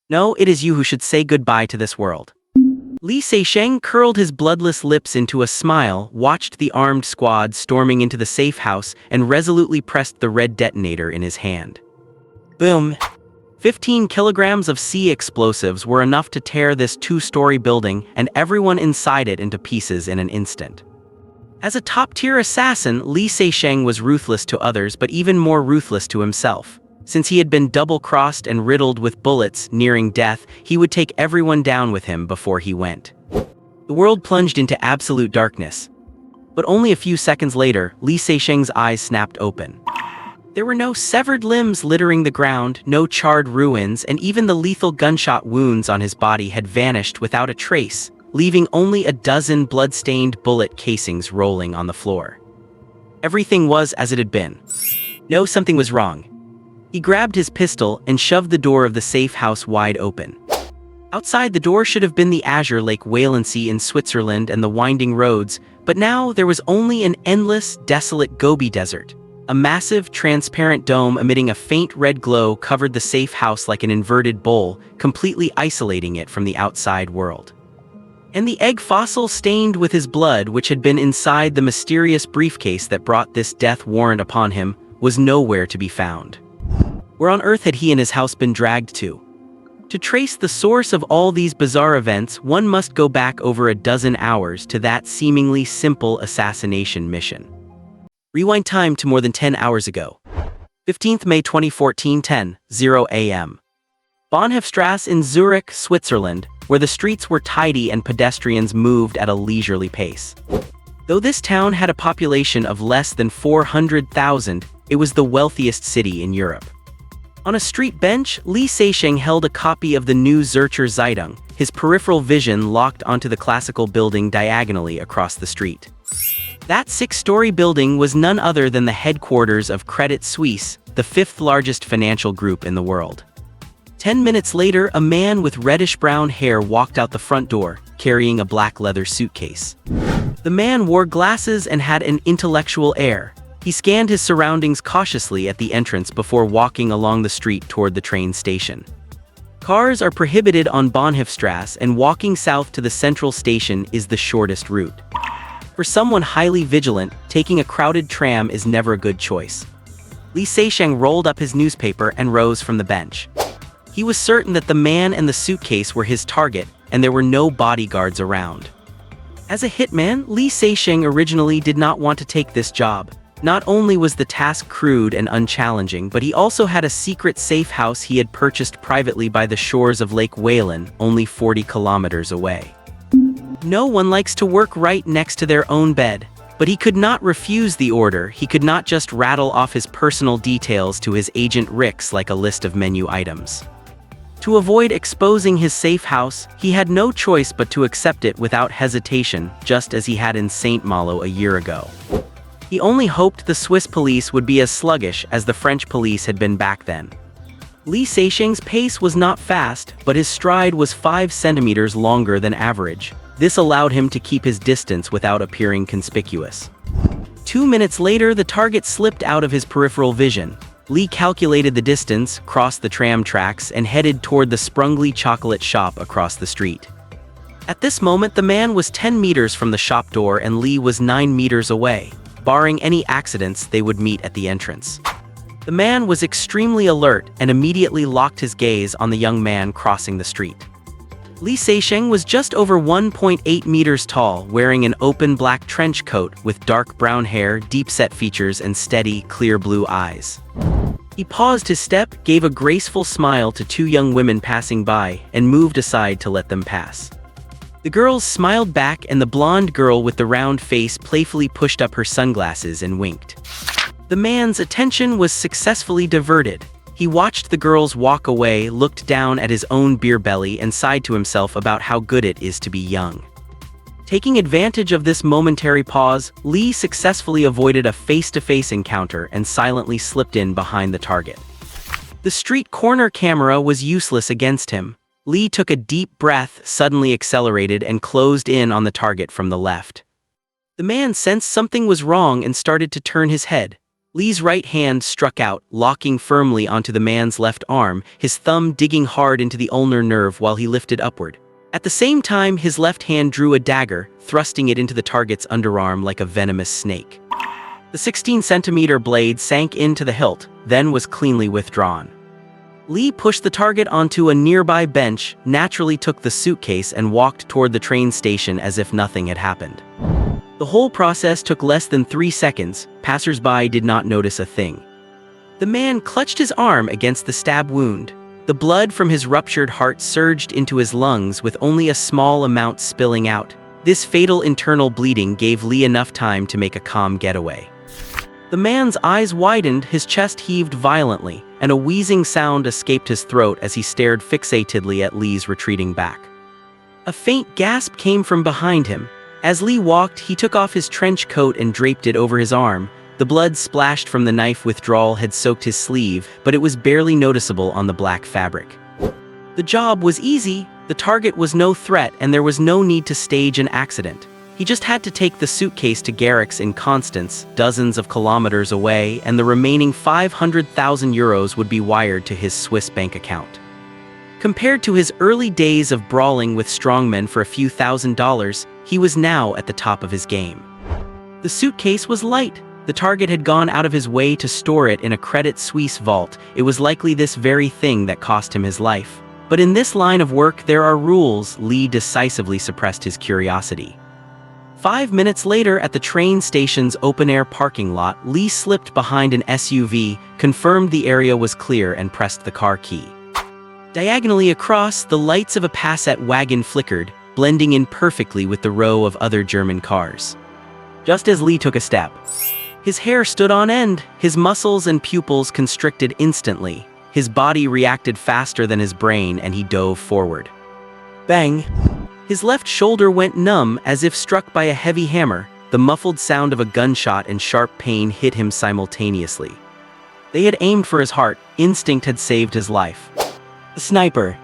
No, it is you who should say goodbye to this world. Li Seixing curled his bloodless lips into a smile, watched the armed squad storming into the safe house, and resolutely pressed the red detonator in his hand. Boom! 15 kilograms of sea explosives were enough to tear this two-story building and everyone inside it into pieces in an instant. As a top-tier assassin, Li Seixing was ruthless to others but even more ruthless to himself. Since he had been double-crossed and riddled with bullets, nearing death, he would take everyone down with him before he went. The world plunged into absolute darkness. But only a few seconds later, Li Seixing's eyes snapped open. There were no severed limbs littering the ground, no charred ruins, and even the lethal gunshot wounds on his body had vanished without a trace, leaving only a dozen blood-stained bullet casings rolling on the floor. Everything was as it had been. No, something was wrong. He grabbed his pistol and shoved the door of the safe house wide open. Outside the door should have been the azure Lake Walensee in Switzerland and the winding roads, but now there was only an endless, desolate Gobi Desert. A massive, transparent dome emitting a faint red glow covered the safe house like an inverted bowl, completely isolating it from the outside world. And the egg fossil stained with his blood, which had been inside the mysterious briefcase that brought this death warrant upon him, was nowhere to be found. Where on earth had he and his house been dragged to? To trace the source of all these bizarre events, one must go back over a dozen hours to that seemingly simple assassination mission. Rewind time to more than 10 hours ago. 15th May 2014, 10:00 a.m. Bahnhofstrasse in Zurich, Switzerland, where the streets were tidy and pedestrians moved at a leisurely pace. Though this town had a population of less than 400,000, it was the wealthiest city in Europe. On a street bench, Li Seixing held a copy of the new Zürcher Zeitung, his peripheral vision locked onto the classical building diagonally across the street. That six-story building was none other than the headquarters of Credit Suisse, the fifth largest financial group in the world. 10 minutes later, a man with reddish-brown hair walked out the front door, carrying a black leather suitcase. The man wore glasses and had an intellectual air. He scanned his surroundings cautiously at the entrance before walking along the street toward the train station. Cars are prohibited on Bahnhofstrasse, and walking south to the central station is the shortest route. For someone highly vigilant, taking a crowded tram is never a good choice. Li Seixing rolled up his newspaper and rose from the bench. He was certain that the man and the suitcase were his target, and there were no bodyguards around. As a hitman, Li Seixing originally did not want to take this job. Not only was the task crude and unchallenging, but he also had a secret safe house he had purchased privately by the shores of Lake Walen, only 40 kilometers away. No one likes to work right next to their own bed, but he could not refuse the order. He could not just rattle off his personal details to his agent Rix like a list of menu items. To avoid exposing his safe house, he had no choice but to accept it without hesitation, just as he had in Saint Malo a year ago. He only hoped the Swiss police would be as sluggish as the French police had been back then. Li Seixing's pace was not fast, but his stride was 5 centimeters longer than average. This allowed him to keep his distance without appearing conspicuous. 2 minutes later, the target slipped out of his peripheral vision. Li calculated the distance, crossed the tram tracks, and headed toward the Sprungli chocolate shop across the street. At this moment, the man was 10 meters from the shop door and Li was 9 meters away. Barring any accidents, they would meet at the entrance. The man was extremely alert and immediately locked his gaze on the young man crossing the street. Li Seixing was just over 1.8 meters tall, wearing an open black trench coat with dark brown hair, deep-set features, and steady, clear blue eyes. He paused his step, gave a graceful smile to 2 young women passing by, and moved aside to let them pass. The girls smiled back, and the blonde girl with the round face playfully pushed up her sunglasses and winked. The man's attention was successfully diverted. He watched the girls walk away, looked down at his own beer belly, and sighed to himself about how good it is to be young. Taking advantage of this momentary pause, Li successfully avoided a face-to-face encounter and silently slipped in behind the target. The street corner camera was useless against him. Li took a deep breath, suddenly accelerated, and closed in on the target from the left. The man sensed something was wrong and started to turn his head. Lee's right hand struck out, locking firmly onto the man's left arm, his thumb digging hard into the ulnar nerve while he lifted upward. At the same time, his left hand drew a dagger, thrusting it into the target's underarm like a venomous snake. The 16-centimeter blade sank into the hilt, then was cleanly withdrawn. Lee pushed the target onto a nearby bench, naturally took the suitcase and walked toward the train station as if nothing had happened. The whole process took less than 3 seconds. Passers-by did not notice a thing. The man clutched his arm against the stab wound. The blood from his ruptured heart surged into his lungs with only a small amount spilling out. This fatal internal bleeding gave Lee enough time to make a calm getaway. The man's eyes widened, his chest heaved violently, and a wheezing sound escaped his throat as he stared fixatedly at Lee's retreating back. A faint gasp came from behind him. As Lee walked, he took off his trench coat and draped it over his arm. The blood splashed from the knife withdrawal had soaked his sleeve, but it was barely noticeable on the black fabric. The job was easy, the target was no threat, and there was no need to stage an accident. He just had to take the suitcase to Garrick's in Constance, dozens of kilometers away, and the remaining 500,000 euros would be wired to his Swiss bank account. Compared to his early days of brawling with strongmen for a few $1,000s, he was now at the top of his game. The suitcase was light. The target had gone out of his way to store it in a Credit Suisse vault. It was likely this very thing that cost him his life. But in this line of work, there are rules. Lee decisively suppressed his curiosity. 5 minutes later, at the train station's open-air parking lot, Lee slipped behind an SUV, confirmed the area was clear, and pressed the car key. Diagonally across, the lights of a Passat wagon flickered, blending in perfectly with the row of other German cars. Just as Lee took a step, his hair stood on end, his muscles and pupils constricted instantly. His body reacted faster than his brain, and he dove forward. Bang! His left shoulder went numb, as if struck by a heavy hammer. The muffled sound of a gunshot and sharp pain hit him simultaneously. They had aimed for his heart. Instinct had saved his life. The sniper.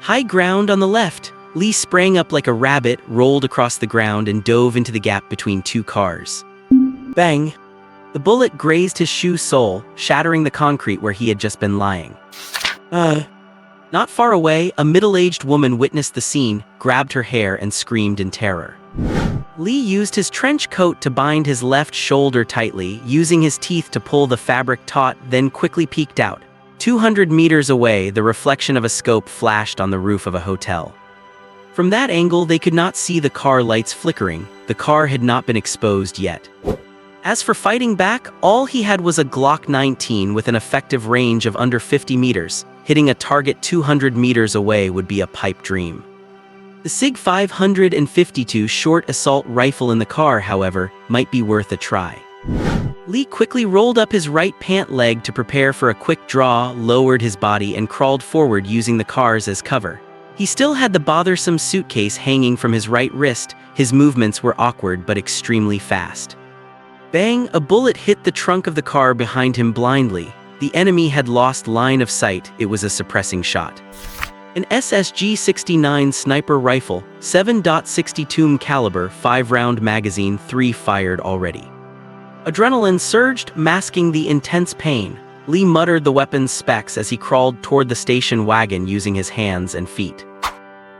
High ground on the left. Lee sprang up like a rabbit, rolled across the ground, and dove into the gap between two cars. Bang! The bullet grazed his shoe sole, shattering the concrete where he had just been lying. Not far away, a middle-aged woman witnessed the scene, grabbed her hair, and screamed in terror. Lee used his trench coat to bind his left shoulder tightly, using his teeth to pull the fabric taut, then quickly peeked out. 200 meters away, the reflection of a scope flashed on the roof of a hotel. From that angle, they could not see the car lights flickering. The car had not been exposed yet. As for fighting back, all he had was a Glock 19 with an effective range of under 50 meters. Hitting a target 200 meters away would be a pipe dream. The SIG 552 short assault rifle in the car, however, might be worth a try. Lee quickly rolled up his right pant leg to prepare for a quick draw, lowered his body, and crawled forward using the cars as cover. He still had the bothersome suitcase hanging from his right wrist. His movements were awkward but extremely fast. Bang! A bullet hit the trunk of the car behind him blindly. The enemy had lost line of sight. It was a suppressing shot. An SSG-69 sniper rifle, 7.62 caliber, 5-round magazine, 3 fired already. Adrenaline surged, masking the intense pain. Lee muttered the weapon's specs as he crawled toward the station wagon using his hands and feet.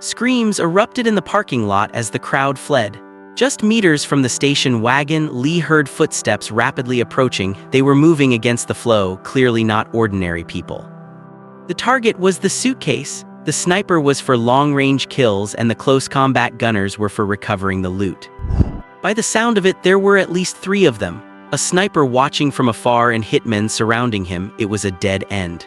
Screams erupted in the parking lot as the crowd fled. Just meters from the station wagon, Lee heard footsteps rapidly approaching. They were moving against the flow, clearly not ordinary people. The target was the suitcase. The sniper was for long-range kills, and the close combat gunners were for recovering the loot. By the sound of it, there were at least 3 of them. A sniper watching from afar and hitmen surrounding him. It was a dead end.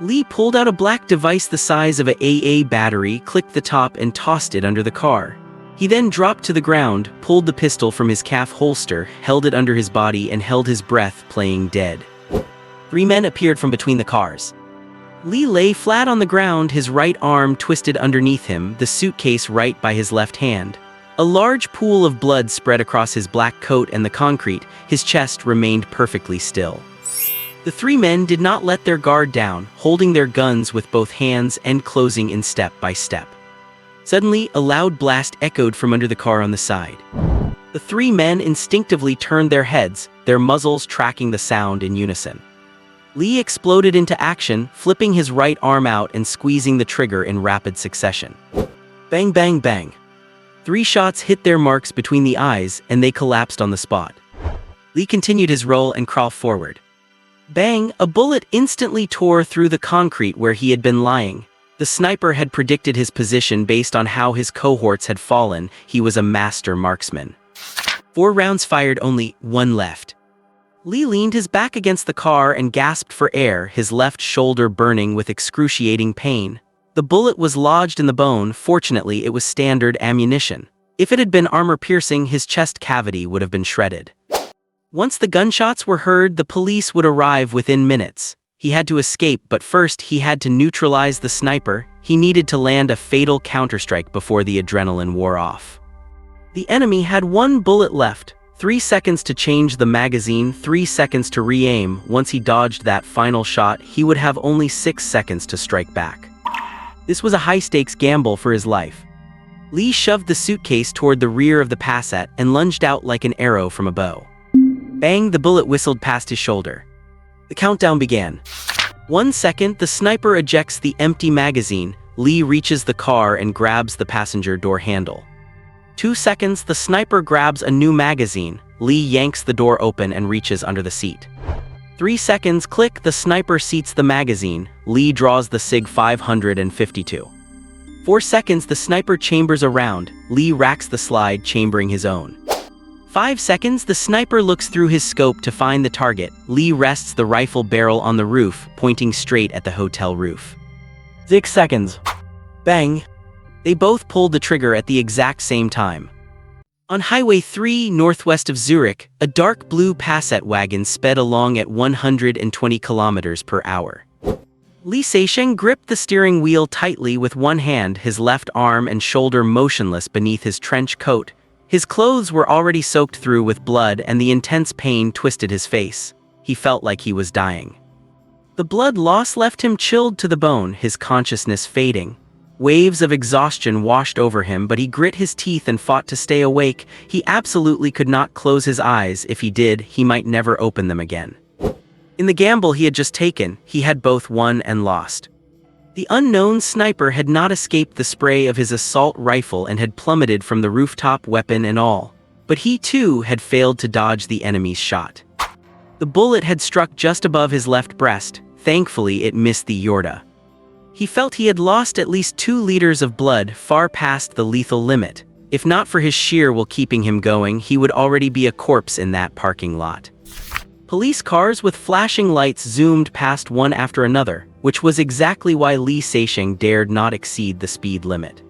Lee pulled out a black device the size of an AA battery, clicked the top, and tossed it under the car. He then dropped to the ground, pulled the pistol from his calf holster, held it under his body, and held his breath, playing dead. 3 men appeared from between the cars. Lee lay flat on the ground, his right arm twisted underneath him, the suitcase right by his left hand. A large pool of blood spread across his black coat and the concrete. His chest remained perfectly still. The 3 men did not let their guard down, holding their guns with both hands and closing in step by step. Suddenly, a loud blast echoed from under the car on the side. The three men instinctively turned their heads, their muzzles tracking the sound in unison. Lee exploded into action, flipping his right arm out and squeezing the trigger in rapid succession. Bang, bang, bang. 3 shots hit their marks between the eyes, and they collapsed on the spot. Lee continued his roll and crawl forward. Bang! A bullet instantly tore through the concrete where he had been lying. The sniper had predicted his position based on how his cohorts had fallen. He was a master marksman. 4 rounds fired, only 1 left. Lee leaned his back against the car and gasped for air, his left shoulder burning with excruciating pain. The bullet was lodged in the bone. Fortunately, it was standard ammunition. If it had been armor-piercing, his chest cavity would have been shredded. Once the gunshots were heard, the police would arrive within minutes. He had to escape, but first he had to neutralize the sniper. He needed to land a fatal counterstrike before the adrenaline wore off. The enemy had 1 bullet left. 3 seconds to change the magazine, 3 seconds to re-aim. Once he dodged that final shot, he would have only 6 seconds to strike back. This was a high-stakes gamble for his life. Lee shoved the suitcase toward the rear of the Passat and lunged out like an arrow from a bow. Bang! The bullet whistled past his shoulder. The countdown began. 1 second, the sniper ejects the empty magazine. Lee reaches the car and grabs the passenger door handle. 2 seconds, the sniper grabs a new magazine. Lee yanks the door open and reaches under the seat. 3 seconds, click, the sniper seats the magazine. Lee draws the SIG 552. 4 seconds, the sniper chambers a round. Lee racks the slide, chambering his own. 5 seconds, the sniper looks through his scope to find the target. Lee rests the rifle barrel on the roof, pointing straight at the hotel roof. 6 seconds. Bang! They both pulled the trigger at the exact same time. On Highway 3, northwest of Zurich, a dark blue Passat wagon sped along at 120 kilometers per hour. Lee Seixing gripped the steering wheel tightly with one hand, his left arm and shoulder motionless beneath his trench coat. His clothes were already soaked through with blood, and the intense pain twisted his face. He felt like he was dying. The blood loss left him chilled to the bone, his consciousness fading. Waves of exhaustion washed over him, but he grit his teeth and fought to stay awake. He absolutely could not close his eyes. If he did, he might never open them again. In the gamble he had just taken, he had both won and lost. The unknown sniper had not escaped the spray of his assault rifle and had plummeted from the rooftop, weapon and all. But he too had failed to dodge the enemy's shot. The bullet had struck just above his left breast. Thankfully, it missed the aorta. He felt he had lost at least 2 liters of blood, far past the lethal limit. If not for his sheer will keeping him going, he would already be a corpse in that parking lot. Police cars with flashing lights zoomed past one after another, which was exactly why Lee Seixing dared not exceed the speed limit.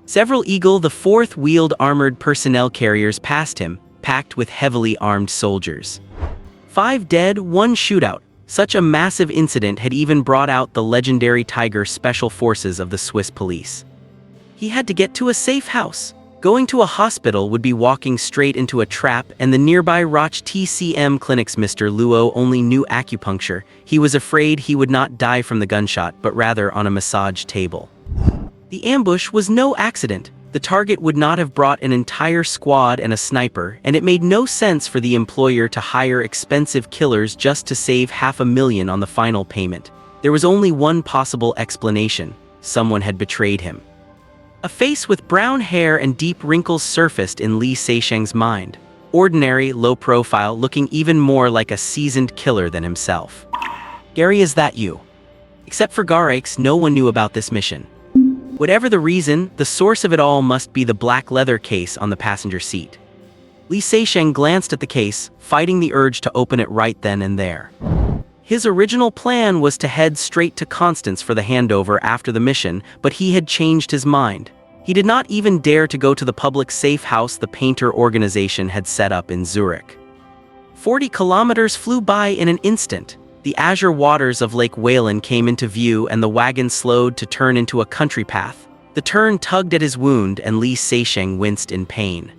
Several Eagle the Fourth-wheeled armored personnel carriers passed him, packed with heavily armed soldiers. 5 dead, 1 shootout. Such a massive incident had even brought out the legendary Tiger Special Forces of the Swiss police. He had to get to a safe house. Going to a hospital would be walking straight into a trap, and the nearby Roch TCM clinics. Mr. Luo only knew acupuncture. He was afraid he would not die from the gunshot, but rather on a massage table. The ambush was no accident. The target would not have brought an entire squad and a sniper, and it made no sense for the employer to hire expensive killers just to save $500,000 on the final payment. There was only one possible explanation: someone had betrayed him. A face with brown hair and deep wrinkles surfaced in Lee Seixing's mind. Ordinary, low profile, looking even more like a seasoned killer than himself. "Gary, is that you?" Except for Garex, no one knew about this mission. Whatever the reason, the source of it all must be the black leather case on the passenger seat. Lee Seixing glanced at the case, fighting the urge to open it right then and there. His original plan was to head straight to Constance for the handover after the mission, but he had changed his mind. He did not even dare to go to the public safe house the painter organization had set up in Zurich. 40 kilometers flew by in an instant. The azure waters of Lake Whalen came into view, and the wagon slowed to turn into a country path. The turn tugged at his wound, and Lee Seixing winced in pain.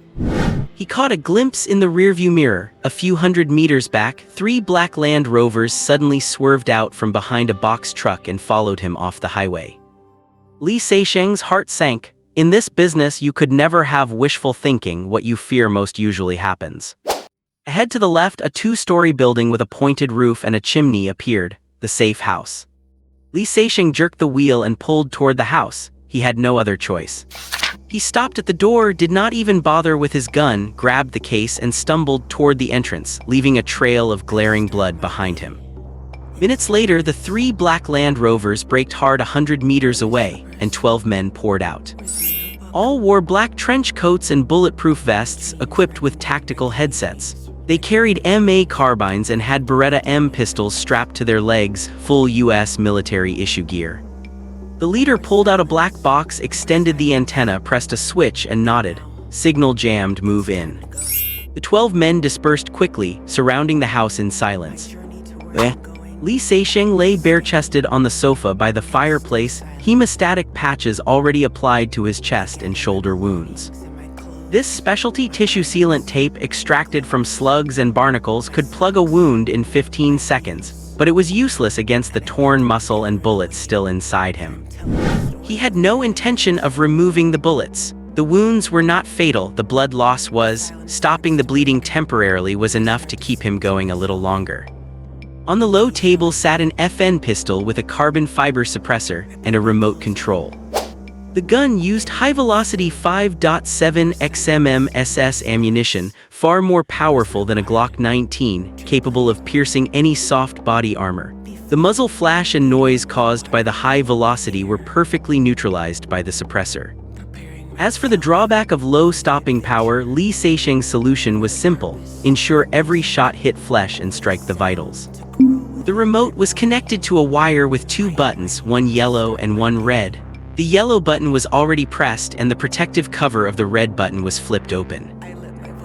He caught a glimpse in the rearview mirror. A few hundred meters back, 3 black Land Rovers suddenly swerved out from behind a box truck and followed him off the highway. Lee Seixing's heart sank. In this business, you could never have wishful thinking. What you fear most usually happens. Ahead to the left, a two-story building with a pointed roof and a chimney appeared, the safe house. Li Seixing jerked the wheel and pulled toward the house. He had no other choice. He stopped at the door, did not even bother with his gun, grabbed the case and stumbled toward the entrance, leaving a trail of glaring blood behind him. Minutes later, the 3 black Land Rovers braked hard 100 meters away, and 12 men poured out. All wore black trench coats and bulletproof vests, equipped with tactical headsets. They carried MA carbines and had Beretta M pistols strapped to their legs, full US military-issue gear. The leader pulled out a black box, extended the antenna, pressed a switch, and nodded. Signal jammed, move in. The 12 men dispersed quickly, surrounding the house in silence. Li Seixing lay bare-chested on the sofa by the fireplace, hemostatic patches already applied to his chest and shoulder wounds. This specialty tissue sealant tape extracted from slugs and barnacles could plug a wound in 15 seconds, but it was useless against the torn muscle and bullets still inside him. He had no intention of removing the bullets. The wounds were not fatal, the blood loss was. Stopping the bleeding temporarily was enough to keep him going a little longer. On the low table sat an FN pistol with a carbon fiber suppressor and a remote control. The gun used high-velocity 5.7 XMM SS ammunition, far more powerful than a Glock 19, capable of piercing any soft body armor. The muzzle flash and noise caused by the high velocity were perfectly neutralized by the suppressor. As for the drawback of low stopping power, Li Seixing's solution was simple: ensure every shot hit flesh and strike the vitals. The remote was connected to a wire with 2 buttons, one yellow and one red. The yellow button was already pressed and the protective cover of the red button was flipped open.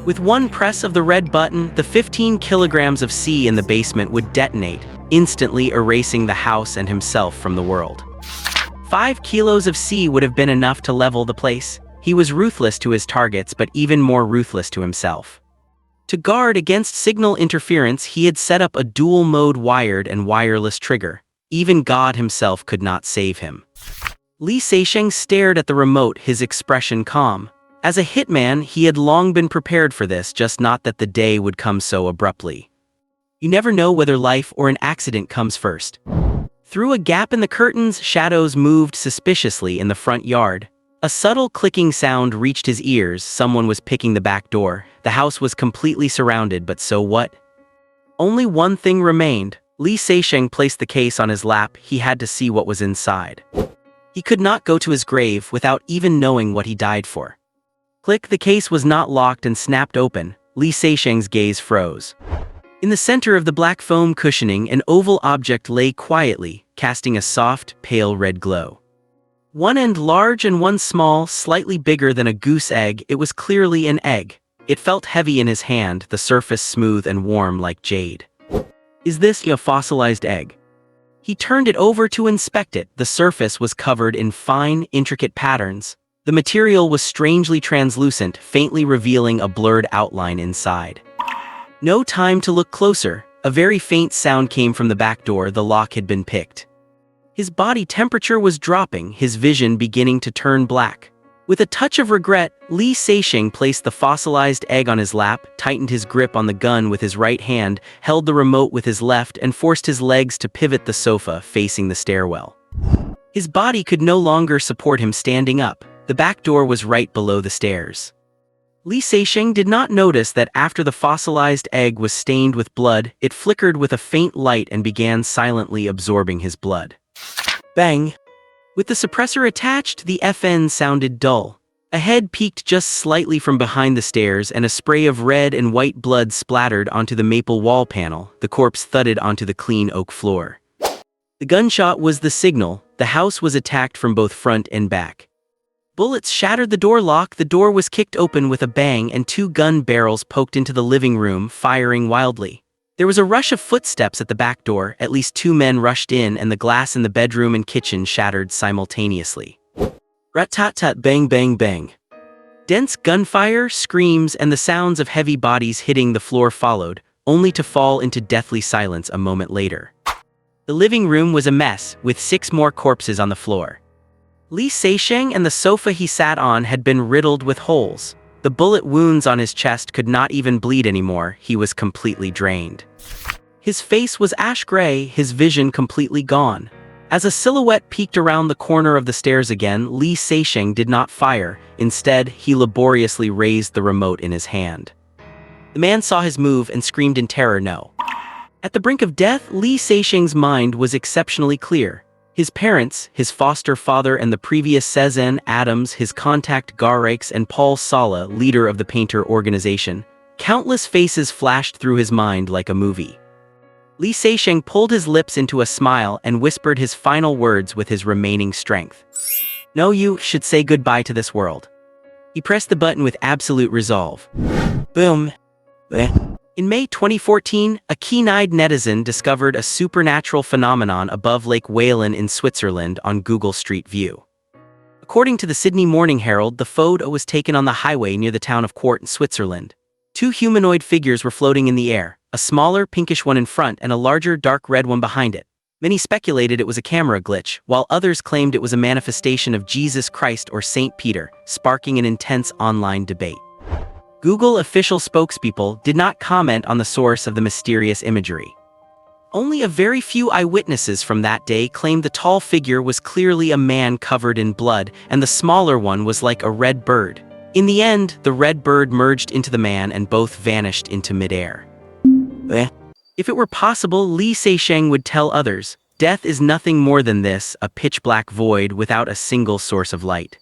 With one press of the red button, the 15 kilograms of C in the basement would detonate, instantly erasing the house and himself from the world. 5 kilos of C would have been enough to level the place. He was ruthless to his targets, but even more ruthless to himself. To guard against signal interference, he had set up a dual-mode wired and wireless trigger. Even God himself could not save him. Li Seixing stared at the remote, his expression calm. As a hitman, he had long been prepared for this, just not that the day would come so abruptly. You never know whether life or an accident comes first. Through a gap in the curtains, shadows moved suspiciously in the front yard. A subtle clicking sound reached his ears. Someone was picking the back door. The house was completely surrounded, but so what? Only one thing remained. Li Seixing placed the case on his lap. He had to see what was inside. He could not go to his grave without even knowing what he died for. Click, the case was not locked and snapped open. Li Seixing's gaze froze. In the center of the black foam cushioning, an oval object lay quietly, casting a soft, pale red glow. One end large and one small, slightly bigger than a goose egg. It was clearly an egg. It felt heavy in his hand, the surface smooth and warm like jade. Is this a fossilized egg? He turned it over to inspect it. The surface was covered in fine, intricate patterns. The material was strangely translucent, faintly revealing a blurred outline inside. No time to look closer. A very faint sound came from the back door. The lock had been picked. His body temperature was dropping, his vision beginning to turn black. With a touch of regret, Li Seixing placed the fossilized egg on his lap, tightened his grip on the gun with his right hand, held the remote with his left, and forced his legs to pivot the sofa facing the stairwell. His body could no longer support him standing up. The back door was right below the stairs. Li Seixing did not notice that after the fossilized egg was stained with blood, it flickered with a faint light and began silently absorbing his blood. Bang! With the suppressor attached, the FN sounded dull. A head peeked just slightly from behind the stairs and a spray of red and white blood splattered onto the maple wall panel. The corpse thudded onto the clean oak floor. The gunshot was the signal. The house was attacked from both front and back. Bullets shattered the door lock. The door was kicked open with a bang and 2 gun barrels poked into the living room, firing wildly. There was a rush of footsteps at the back door. At least 2 men rushed in and the glass in the bedroom and kitchen shattered simultaneously. Rat-tat-tat, bang bang bang. Dense gunfire, screams, and the sounds of heavy bodies hitting the floor followed, only to fall into deathly silence a moment later. The living room was a mess, with 6 more corpses on the floor. Li Seixing and the sofa he sat on had been riddled with holes. The bullet wounds on his chest could not even bleed anymore, he was completely drained. His face was ash-gray, his vision completely gone. As a silhouette peeked around the corner of the stairs again, Li Seixing did not fire. Instead, he laboriously raised the remote in his hand. The man saw his move and screamed in terror, "No." At the brink of death, Li Seixing's mind was exceptionally clear. His parents, his foster father and the previous Cezanne Adams, his contact Garrakes and Paul Sala, leader of the painter organization. Countless faces flashed through his mind like a movie. Li Seixing pulled his lips into a smile and whispered his final words with his remaining strength. "No, you should say goodbye to this world." He pressed the button with absolute resolve. Boom. In May 2014, a keen-eyed netizen discovered a supernatural phenomenon above Lake Whalen in Switzerland on Google Street View. According to the Sydney Morning Herald, the photo was taken on the highway near the town of Quart in Switzerland. Two humanoid figures were floating in the air, a smaller pinkish one in front and a larger dark red one behind it. Many speculated it was a camera glitch, while others claimed it was a manifestation of Jesus Christ or Saint Peter, sparking an intense online debate. Google official spokespeople did not comment on the source of the mysterious imagery. Only a very few eyewitnesses from that day claimed the tall figure was clearly a man covered in blood, and the smaller one was like a red bird. In the end, the red bird merged into the man and both vanished into midair. If it were possible, Li Seixing would tell others, death is nothing more than this, a pitch-black void without a single source of light.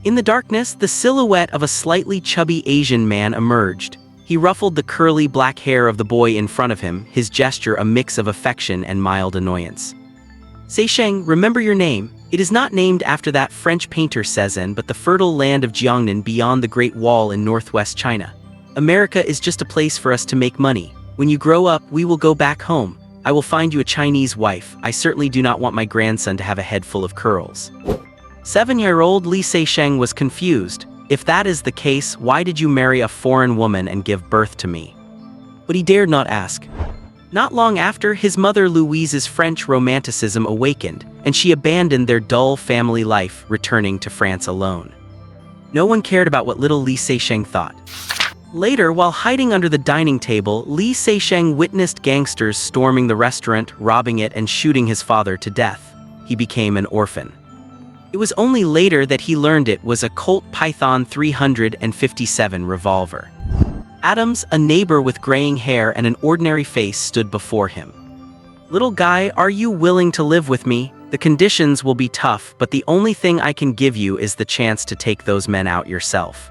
In the darkness, the silhouette of a slightly chubby Asian man emerged. He ruffled the curly black hair of the boy in front of him, his gesture a mix of affection and mild annoyance. Seixing, remember your name. It is not named after that French painter Cezanne, but the fertile land of Jiangnan beyond the Great Wall in northwest China. America is just a place for us to make money. When you grow up, we will go back home. I will find you a Chinese wife. I certainly do not want my grandson to have a head full of curls. 7-year-old Li Seixing was confused. If that is the case, why did you marry a foreign woman and give birth to me? But he dared not ask. Not long after, his mother Louise's French romanticism awakened, and she abandoned their dull family life, returning to France alone. No one cared about what little Li Seixing thought. Later, while hiding under the dining table, Li Seixing witnessed gangsters storming the restaurant, robbing it, and shooting his father to death. He became an orphan. It was only later that he learned it was a Colt Python 357 revolver. Adams, a neighbor with graying hair and an ordinary face, stood before him. "Little guy, are you willing to live with me? The conditions will be tough, but the only thing I can give you is the chance to take those men out yourself."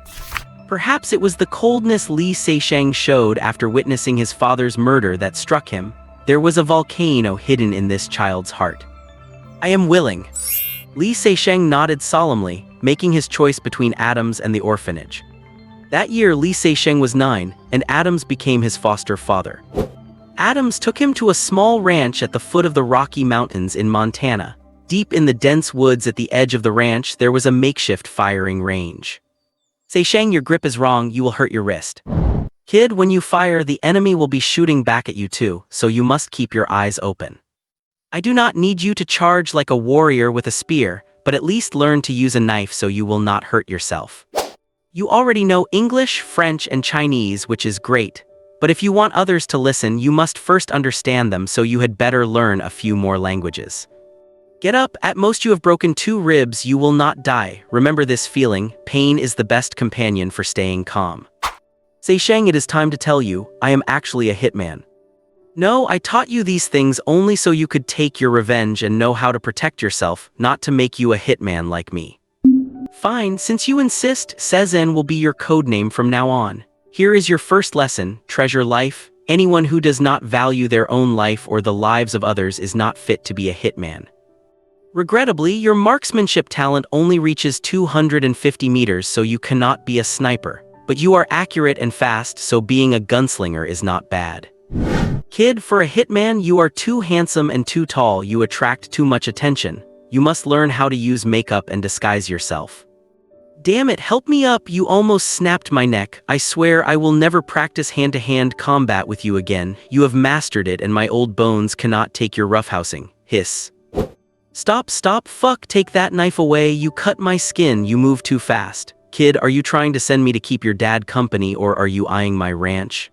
Perhaps it was the coldness Li Seixing showed after witnessing his father's murder that struck him. There was a volcano hidden in this child's heart. "I am willing." Li Seixing nodded solemnly, making his choice between Adams and the orphanage. That year, Li Seixing was 9, and Adams became his foster father. Adams took him to a small ranch at the foot of the Rocky Mountains in Montana. Deep in the dense woods at the edge of the ranch, there was a makeshift firing range. "Seixing, your grip is wrong, you will hurt your wrist. Kid, when you fire, the enemy will be shooting back at you too, so you must keep your eyes open. I do not need you to charge like a warrior with a spear, but at least learn to use a knife so you will not hurt yourself. You already know English, French, and Chinese, which is great, but if you want others to listen, you must first understand them, so you had better learn a few more languages. Get up, at most you have broken 2 ribs, you will not die. Remember this feeling, pain is the best companion for staying calm. Seixing, it is time to tell you, I am actually a hitman. No, I taught you these things only so you could take your revenge and know how to protect yourself, not to make you a hitman like me. Fine, since you insist, Cezanne will be your codename from now on. Here is your first lesson, treasure life. Anyone who does not value their own life or the lives of others is not fit to be a hitman. Regrettably, your marksmanship talent only reaches 250 meters, so you cannot be a sniper. But you are accurate and fast, so being a gunslinger is not bad. Kid, for a hitman, you are too handsome and too tall, you attract too much attention. You must learn how to use makeup and disguise yourself. Damn it, help me up, you almost snapped my neck. I swear I will never practice hand-to-hand combat with you again. You have mastered it and my old bones cannot take your roughhousing. Hiss. Stop, stop, fuck, take that knife away, you cut my skin, you move too fast. Kid, are you trying to send me to keep your dad company or are you eyeing my ranch?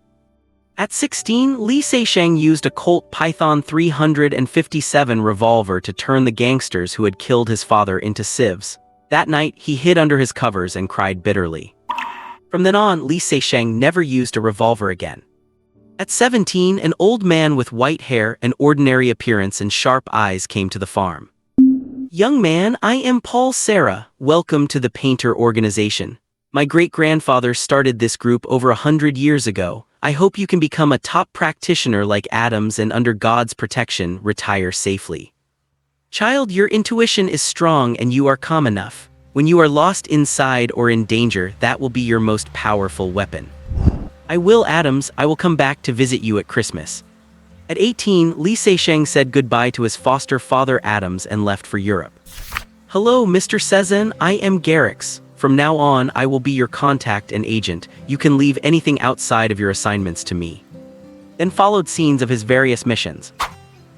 At 16, Lee Se-sheng used a Colt Python 357 revolver to turn the gangsters who had killed his father into civs. That night, he hid under his covers and cried bitterly. From then on, Lee Se-sheng never used a revolver again. At 17, an old man with white hair, an ordinary appearance and sharp eyes came to the farm. Young man, I am Paul Sarah. Welcome to the Painter Organization. My great-grandfather started this group over 100 years ago. I hope you can become a top practitioner like Adams and under God's protection, retire safely. Child, your intuition is strong and you are calm enough. When you are lost inside or in danger, that will be your most powerful weapon. I will, Adams, I will come back to visit you at Christmas. At 18, Lee Se-sheng said goodbye to his foster father Adams and left for Europe. Hello, Mr. Sezin, I am Garrix. From now on, I will be your contact and agent. You can leave anything outside of your assignments to me. Then followed scenes of his various missions.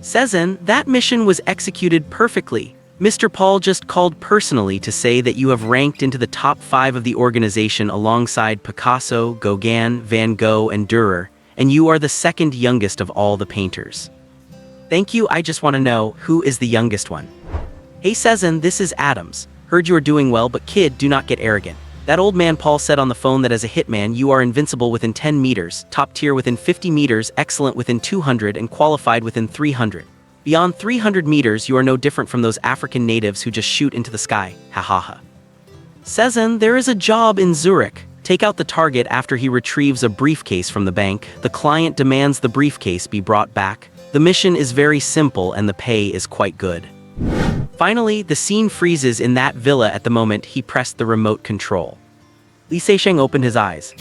Sezin, that mission was executed perfectly. Mr. Paul just called personally to say that you have ranked into the top 5 of the organization alongside Picasso, Gauguin, Van Gogh, and Dürer, and you are the second youngest of all the painters. Thank you, I just want to know, who is the youngest one? Hey Sezin, this is Adams. Heard you are doing well, but kid, do not get arrogant. That old man Paul said on the phone that as a hitman you are invincible within 10 meters, top tier within 50 meters, excellent within 200, and qualified within 300. Beyond 300 meters, you are no different from those African natives who just shoot into the sky. Ha ha ha. Sezin, there is a job in Zurich. Take out the target after he retrieves a briefcase from the bank. The client demands the briefcase be brought back. The mission is very simple and the pay is quite good. Finally, the scene freezes in that villa at the moment he pressed the remote control. Lee Se-sheng opened his eyes.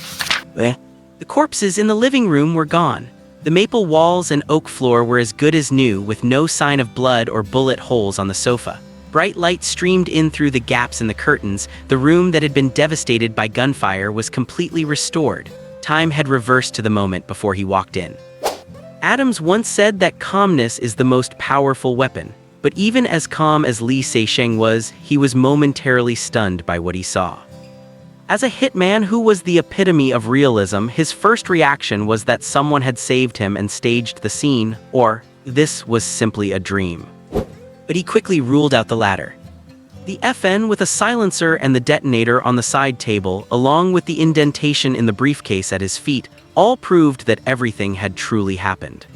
The corpses in the living room were gone. The maple walls and oak floor were as good as new, with no sign of blood or bullet holes on the sofa. Bright light streamed in through the gaps in the curtains. The room that had been devastated by gunfire was completely restored. Time had reversed to the moment before he walked in. Adams once said that calmness is the most powerful weapon, but even as calm as Lee Se-sheng was, he was momentarily stunned by what he saw. As a hitman who was the epitome of realism, his first reaction was that someone had saved him and staged the scene, or this was simply a dream. But he quickly ruled out the latter. The FN with a silencer and the detonator on the side table, along with the indentation in the briefcase at his feet, all proved that everything had truly happened.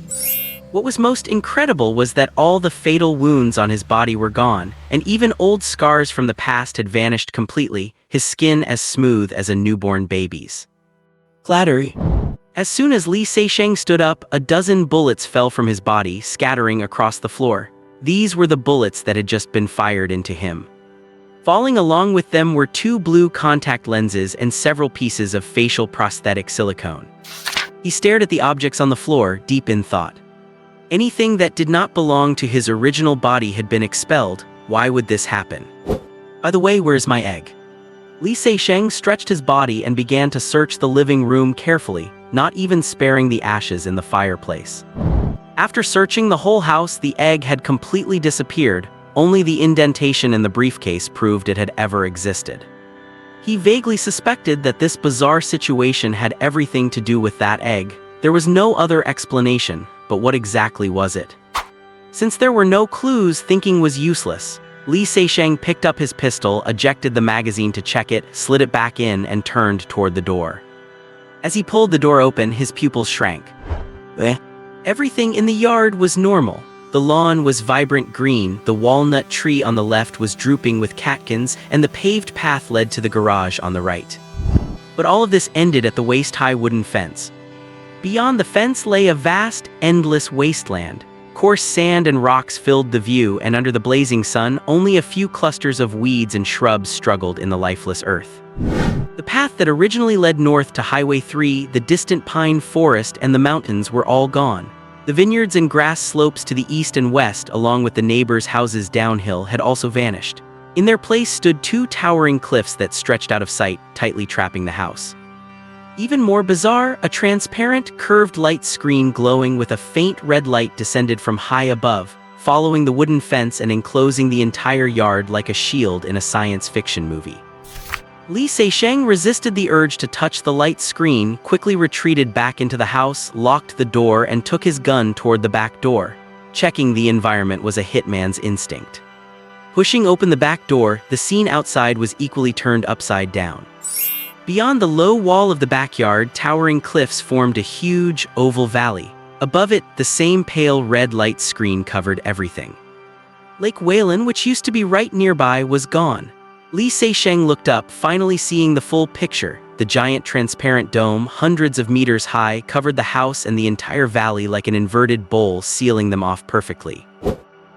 What was most incredible was that all the fatal wounds on his body were gone, and even old scars from the past had vanished completely, his skin as smooth as a newborn baby's. Flattery. As soon as Lee Se-sheng stood up, a dozen bullets fell from his body, scattering across the floor. These were the bullets that had just been fired into him. Falling along with them were 2 blue contact lenses and several pieces of facial prosthetic silicone. He stared at the objects on the floor, deep in thought. Anything that did not belong to his original body had been expelled. Why would this happen? By the way, where's my egg? Lee Se-sheng stretched his body and began to search the living room carefully, not even sparing the ashes in the fireplace. After searching the whole house, the egg had completely disappeared. Only the indentation in the briefcase proved it had ever existed. He vaguely suspected that this bizarre situation had everything to do with that egg. There was no other explanation, but what exactly was it? Since there were no clues, thinking was useless. Lee Se-sheng picked up his pistol, ejected the magazine to check it, slid it back in, and turned toward the door. As he pulled the door open, his pupils shrank. Everything in the yard was normal. The lawn was vibrant green, the walnut tree on the left was drooping with catkins, and the paved path led to the garage on the right. But all of this ended at the waist-high wooden fence. Beyond the fence lay a vast, endless wasteland. Coarse sand and rocks filled the view, and under the blazing sun, only a few clusters of weeds and shrubs struggled in the lifeless earth. The path that originally led north to Highway 3, the distant pine forest, and the mountains were all gone. The vineyards and grass slopes to the east and west, along with the neighbors' houses downhill, had also vanished. In their place stood 2 towering cliffs that stretched out of sight, tightly trapping the house. Even more bizarre, a transparent, curved light screen glowing with a faint red light descended from high above, following the wooden fence and enclosing the entire yard like a shield in a science fiction movie. Li Seixing resisted the urge to touch the light screen, quickly retreated back into the house, locked the door, and took his gun toward the back door. Checking the environment was a hitman's instinct. Pushing open the back door, the scene outside was equally turned upside down. Beyond the low wall of the backyard, towering cliffs formed a huge, oval valley. Above it, the same pale red light screen covered everything. Lake Whalen, which used to be right nearby, was gone. Li Seixing looked up, finally seeing the full picture. The giant transparent dome, hundreds of meters high, covered the house and the entire valley like an inverted bowl, sealing them off perfectly.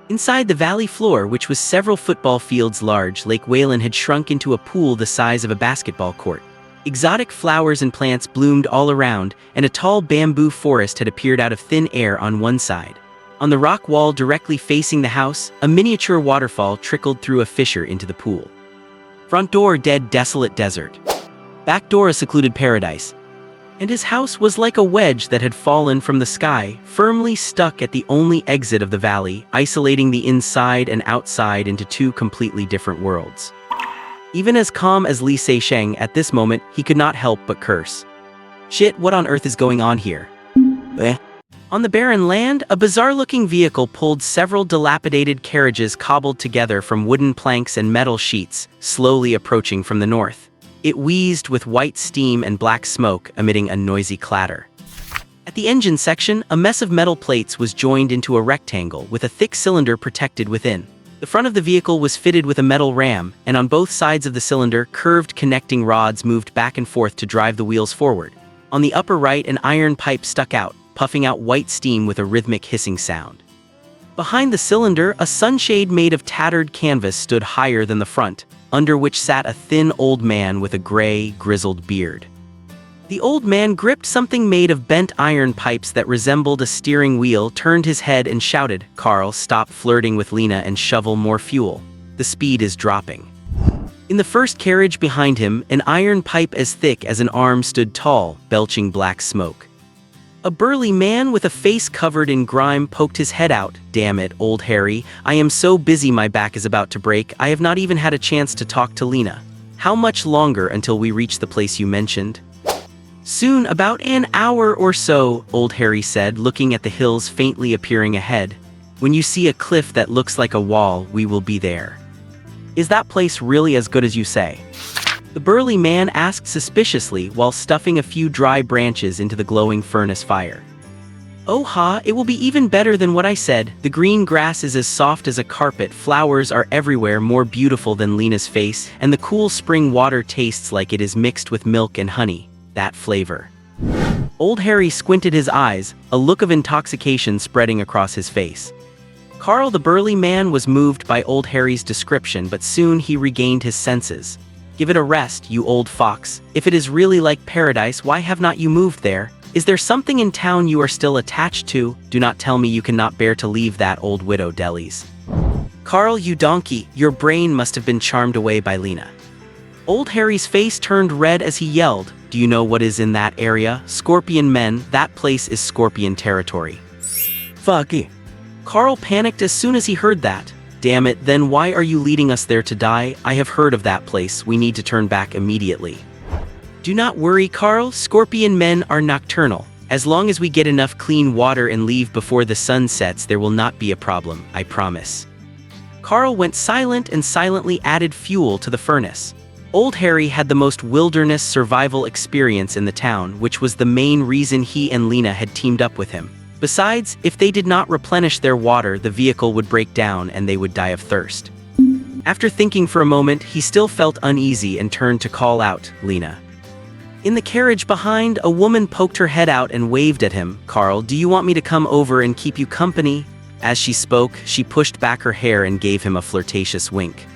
Inside the valley floor, which was several football fields large, Lake Whalen had shrunk into a pool the size of a basketball court. Exotic flowers and plants bloomed all around, and a tall bamboo forest had appeared out of thin air on one side. On the rock wall directly facing the house, a miniature waterfall trickled through a fissure into the pool. Front door, dead, desolate desert. Back door, a secluded paradise. And his house was like a wedge that had fallen from the sky, firmly stuck at the only exit of the valley, isolating the inside and outside into two completely different worlds. Even as calm as Li Seixing at this moment, he could not help but curse. Shit, what on earth is going on here? On the barren land, a bizarre-looking vehicle pulled several dilapidated carriages cobbled together from wooden planks and metal sheets, slowly approaching from the north. It wheezed with white steam and black smoke, emitting a noisy clatter. At the engine section, a mess of metal plates was joined into a rectangle with a thick cylinder protected within. The front of the vehicle was fitted with a metal ram, and on both sides of the cylinder, curved connecting rods moved back and forth to drive the wheels forward. On the upper right, an iron pipe stuck out, puffing out white steam with a rhythmic hissing sound. Behind the cylinder, a sunshade made of tattered canvas stood higher than the front, under which sat a thin old man with a gray, grizzled beard. The old man gripped something made of bent iron pipes that resembled a steering wheel, turned his head and shouted, "Carl, stop flirting with Lena and shovel more fuel. The speed is dropping." In the first carriage behind him, an iron pipe as thick as an arm stood tall, belching black smoke. A burly man with a face covered in grime poked his head out. "Damn it, old Harry, I am so busy my back is about to break. I have not even had a chance to talk to Lena. How much longer until we reach the place you mentioned?" "Soon, about an hour or so," old Harry said, looking at the hills faintly appearing ahead. "When you see a cliff that looks like a wall, we will be there." "Is that place really as good as you say?" the burly man asked suspiciously while stuffing a few dry branches into the glowing furnace fire. "Oh ha, it will be even better than what I said. The green grass is as soft as a carpet, flowers are everywhere more beautiful than Lena's face, and the cool spring water tastes like it is mixed with milk and honey. That flavor." Old Harry squinted his eyes, a look of intoxication spreading across his face. Carl the burly man was moved by old Harry's description, but soon he regained his senses. "Give it a rest, you old fox. If it is really like paradise, why have not you moved there? Is there something in town you are still attached to? Do not tell me you cannot bear to leave that old widow Deli's." "Carl, you donkey, your brain must have been charmed away by Lena." Old Harry's face turned red as he yelled, "Do you know what is in that area? Scorpion men, that place is scorpion territory." "Fuck it." Carl panicked as soon as he heard that. "Damn it, then why are you leading us there to die? I have heard of that place, we need to turn back immediately." "Do not worry, Carl, scorpion men are nocturnal. As long as we get enough clean water and leave before the sun sets, there will not be a problem, I promise." Carl went silent and silently added fuel to the furnace. Old Harry had the most wilderness survival experience in the town, which was the main reason he and Lena had teamed up with him. Besides, if they did not replenish their water, the vehicle would break down and they would die of thirst. After thinking for a moment, he still felt uneasy and turned to call out, "Lena." In the carriage behind, a woman poked her head out and waved at him. "Carl, do you want me to come over and keep you company?" As she spoke, she pushed back her hair and gave him a flirtatious wink.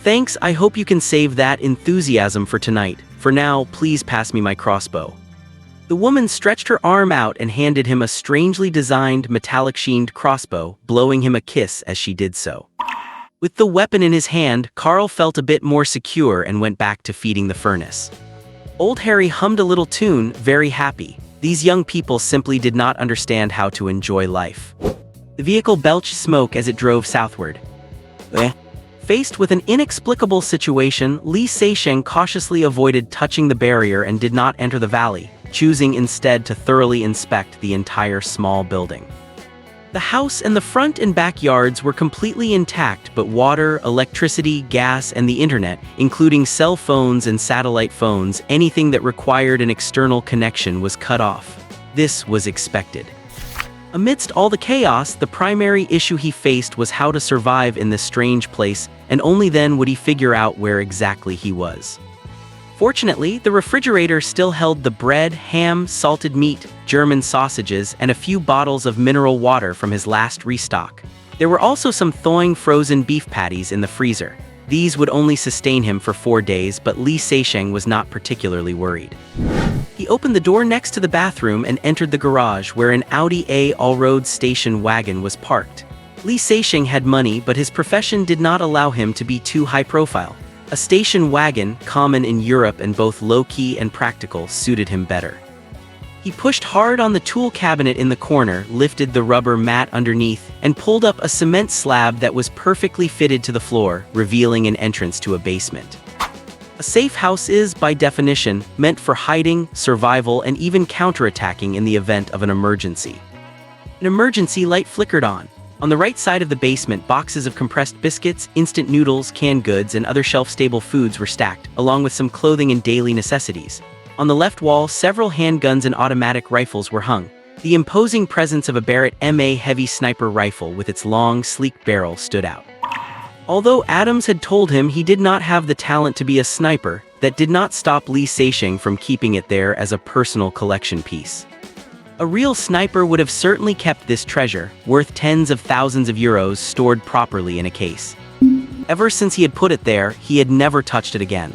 "Thanks, I hope you can save that enthusiasm for tonight. For now, please pass me my crossbow." The woman stretched her arm out and handed him a strangely designed, metallic-sheened crossbow, blowing him a kiss as she did so. With the weapon in his hand, Carl felt a bit more secure and went back to feeding the furnace. Old Harry hummed a little tune, very happy. These young people simply did not understand how to enjoy life. The vehicle belched smoke as it drove southward. Faced with an inexplicable situation, Li Seixing cautiously avoided touching the barrier and did not enter the valley, choosing instead to thoroughly inspect the entire small building. The house and the front and backyards were completely intact, but water, electricity, gas, and the internet, including cell phones and satellite phones, anything that required an external connection was cut off. This was expected. Amidst all the chaos, the primary issue he faced was how to survive in this strange place, and only then would he figure out where exactly he was. Fortunately, the refrigerator still held the bread, ham, salted meat, German sausages, and a few bottles of mineral water from his last restock. There were also some thawing frozen beef patties in the freezer. These would only sustain him for 4 days, but Li Seixing was not particularly worried. He opened the door next to the bathroom and entered the garage where an Audi A all-road station wagon was parked. Li Seixing had money, but his profession did not allow him to be too high-profile. A station wagon, common in Europe and both low-key and practical, suited him better. He pushed hard on the tool cabinet in the corner, lifted the rubber mat underneath, and pulled up a cement slab that was perfectly fitted to the floor, revealing an entrance to a basement. A safe house is, by definition, meant for hiding, survival, and even counterattacking in the event of an emergency. An emergency light flickered on. On the right side of the basement, boxes of compressed biscuits, instant noodles, canned goods, and other shelf-stable foods were stacked, along with some clothing and daily necessities. On the left wall, several handguns and automatic rifles were hung. The imposing presence of a Barrett MA heavy sniper rifle with its long, sleek barrel stood out. Although Adams had told him he did not have the talent to be a sniper, that did not stop Li Seixing from keeping it there as a personal collection piece. A real sniper would have certainly kept this treasure, worth tens of thousands of euros, stored properly in a case. Ever since he had put it there, he had never touched it again.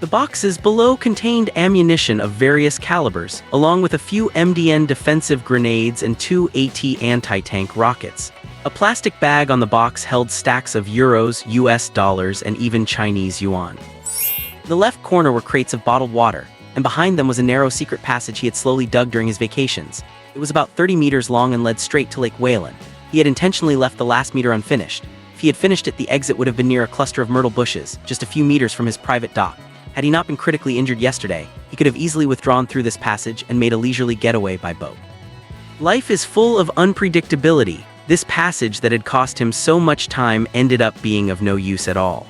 The boxes below contained ammunition of various calibers, along with a few MDN defensive grenades and 2 AT anti-tank rockets. A plastic bag on the box held stacks of euros, US dollars, and even Chinese yuan. In the left corner were crates of bottled water, and behind them was a narrow secret passage he had slowly dug during his vacations. It was about 30 meters long and led straight to Lake Whalen. He had intentionally left the last meter unfinished. If he had finished it, the exit would have been near a cluster of myrtle bushes, just a few meters from his private dock. Had he not been critically injured yesterday, he could have easily withdrawn through this passage and made a leisurely getaway by boat. Life is full of unpredictability. This passage that had cost him so much time ended up being of no use at all.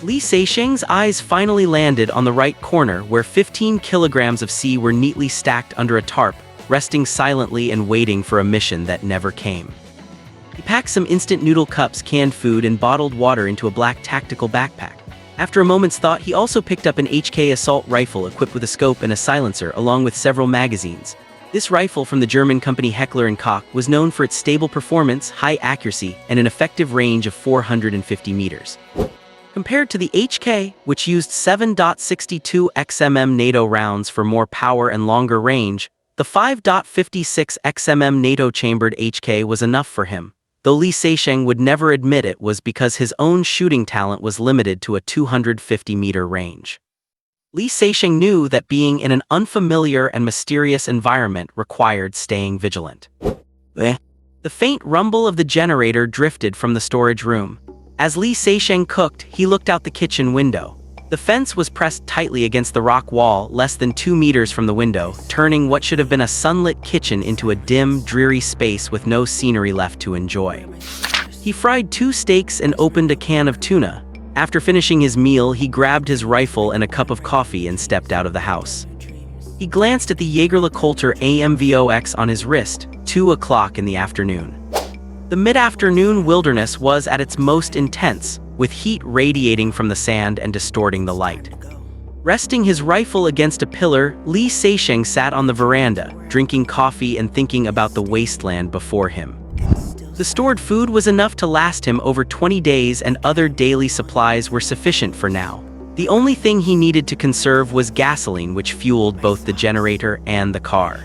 Li Seixing's eyes finally landed on the right corner where 15 kilograms of sea were neatly stacked under a tarp, resting silently and waiting for a mission that never came. He packed some instant noodle cups, canned food, and bottled water into a black tactical backpack. After a moment's thought, he also picked up an HK assault rifle equipped with a scope and a silencer, along with several magazines. This rifle from the German company Heckler & Koch was known for its stable performance, high accuracy, and an effective range of 450 meters. Compared to the HK, which used 7.62 XMM NATO rounds for more power and longer range, the 5.56 XMM NATO-chambered HK was enough for him. Though Li Seixing would never admit it was because his own shooting talent was limited to a 250-meter range. Li Seixing knew that being in an unfamiliar and mysterious environment required staying vigilant. The faint rumble of the generator drifted from the storage room. As Li Seixing cooked, he looked out the kitchen window. The fence was pressed tightly against the rock wall less than 2 meters from the window, turning what should have been a sunlit kitchen into a dim, dreary space with no scenery left to enjoy. He fried 2 steaks and opened a can of tuna. After finishing his meal, he grabbed his rifle and a cup of coffee and stepped out of the house. He glanced at the Jaeger-LeCoultre AMVOX on his wrist, 2 o'clock in the afternoon. The mid-afternoon wilderness was at its most intense, with heat radiating from the sand and distorting the light. Resting his rifle against a pillar, Li Seixing sat on the veranda, drinking coffee and thinking about the wasteland before him. The stored food was enough to last him over 20 days, and other daily supplies were sufficient for now. The only thing he needed to conserve was gasoline, which fueled both the generator and the car.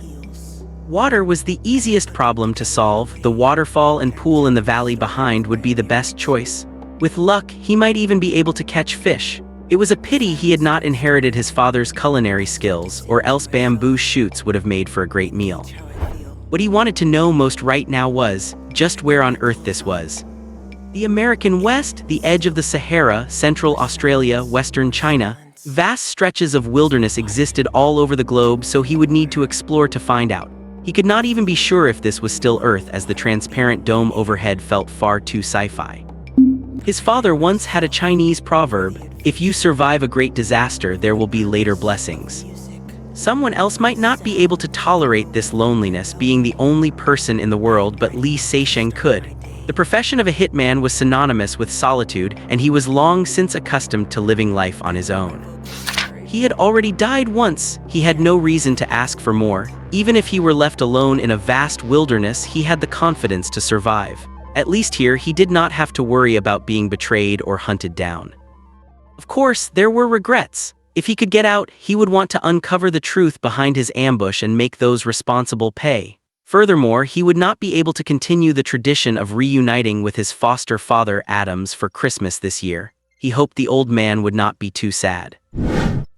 Water was the easiest problem to solve. The waterfall and pool in the valley behind would be the best choice. With luck, he might even be able to catch fish. It was a pity he had not inherited his father's culinary skills, or else bamboo shoots would have made for a great meal. What he wanted to know most right now was just where on earth this was. The American West, the edge of the Sahara, Central Australia, Western China. Vast stretches of wilderness existed all over the globe, so he would need to explore to find out. He could not even be sure if this was still Earth, as the transparent dome overhead felt far too sci-fi. His father once had a Chinese proverb, "If you survive a great disaster, there will be later blessings." Someone else might not be able to tolerate this loneliness, being the only person in the world, but Li Seisheng could. The profession of a hitman was synonymous with solitude, and he was long since accustomed to living life on his own. He had already died once. He had no reason to ask for more. Even if he were left alone in a vast wilderness, he had the confidence to survive. At least here, he did not have to worry about being betrayed or hunted down. Of course, there were regrets. If he could get out, he would want to uncover the truth behind his ambush and make those responsible pay. Furthermore, he would not be able to continue the tradition of reuniting with his foster father Adams for Christmas this year. He hoped the old man would not be too sad.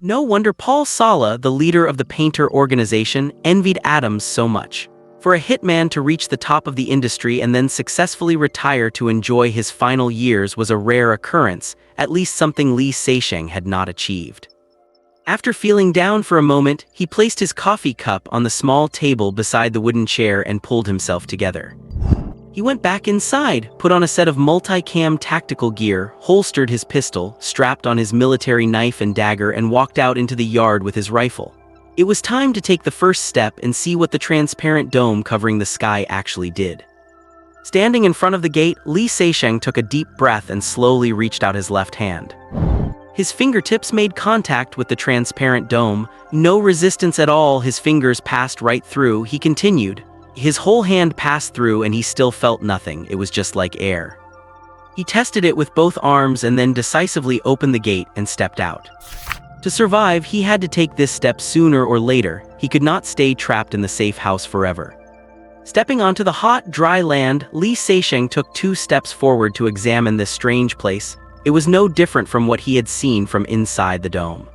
No wonder Paul Sala, the leader of the painter organization, envied Adams so much. For a hitman to reach the top of the industry and then successfully retire to enjoy his final years was a rare occurrence, at least something Li Seisheng had not achieved. After feeling down for a moment, he placed his coffee cup on the small table beside the wooden chair and pulled himself together. He went back inside, put on a set of multi-cam tactical gear, holstered his pistol, strapped on his military knife and dagger, and walked out into the yard with his rifle. It was time to take the first step and see what the transparent dome covering the sky actually did. Standing in front of the gate, Li Seisheng took a deep breath and slowly reached out his left hand. His fingertips made contact with the transparent dome. No resistance at all, his fingers passed right through. He continued. His whole hand passed through and he still felt nothing. It was just like air. He tested it with both arms and then decisively opened the gate and stepped out. To survive, he had to take this step sooner or later. He could not stay trapped in the safe house forever. Stepping onto the hot, dry land, Li Seisheng took 2 steps forward to examine this strange place. It was no different from what he had seen from inside the dome.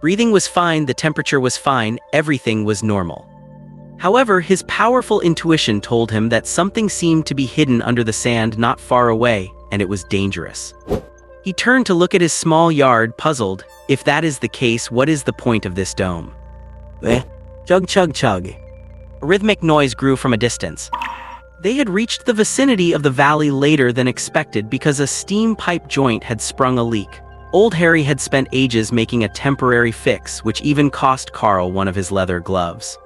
Breathing was fine, the temperature was fine, everything was normal. However, his powerful intuition told him that something seemed to be hidden under the sand not far away, and it was dangerous. He turned to look at his small yard, puzzled. If that is the case, what is the point of this dome? Chug chug chug. A rhythmic noise grew from a distance. They had reached the vicinity of the valley later than expected because a steam pipe joint had sprung a leak. Old Harry had spent ages making a temporary fix, which even cost Carl one of his leather gloves.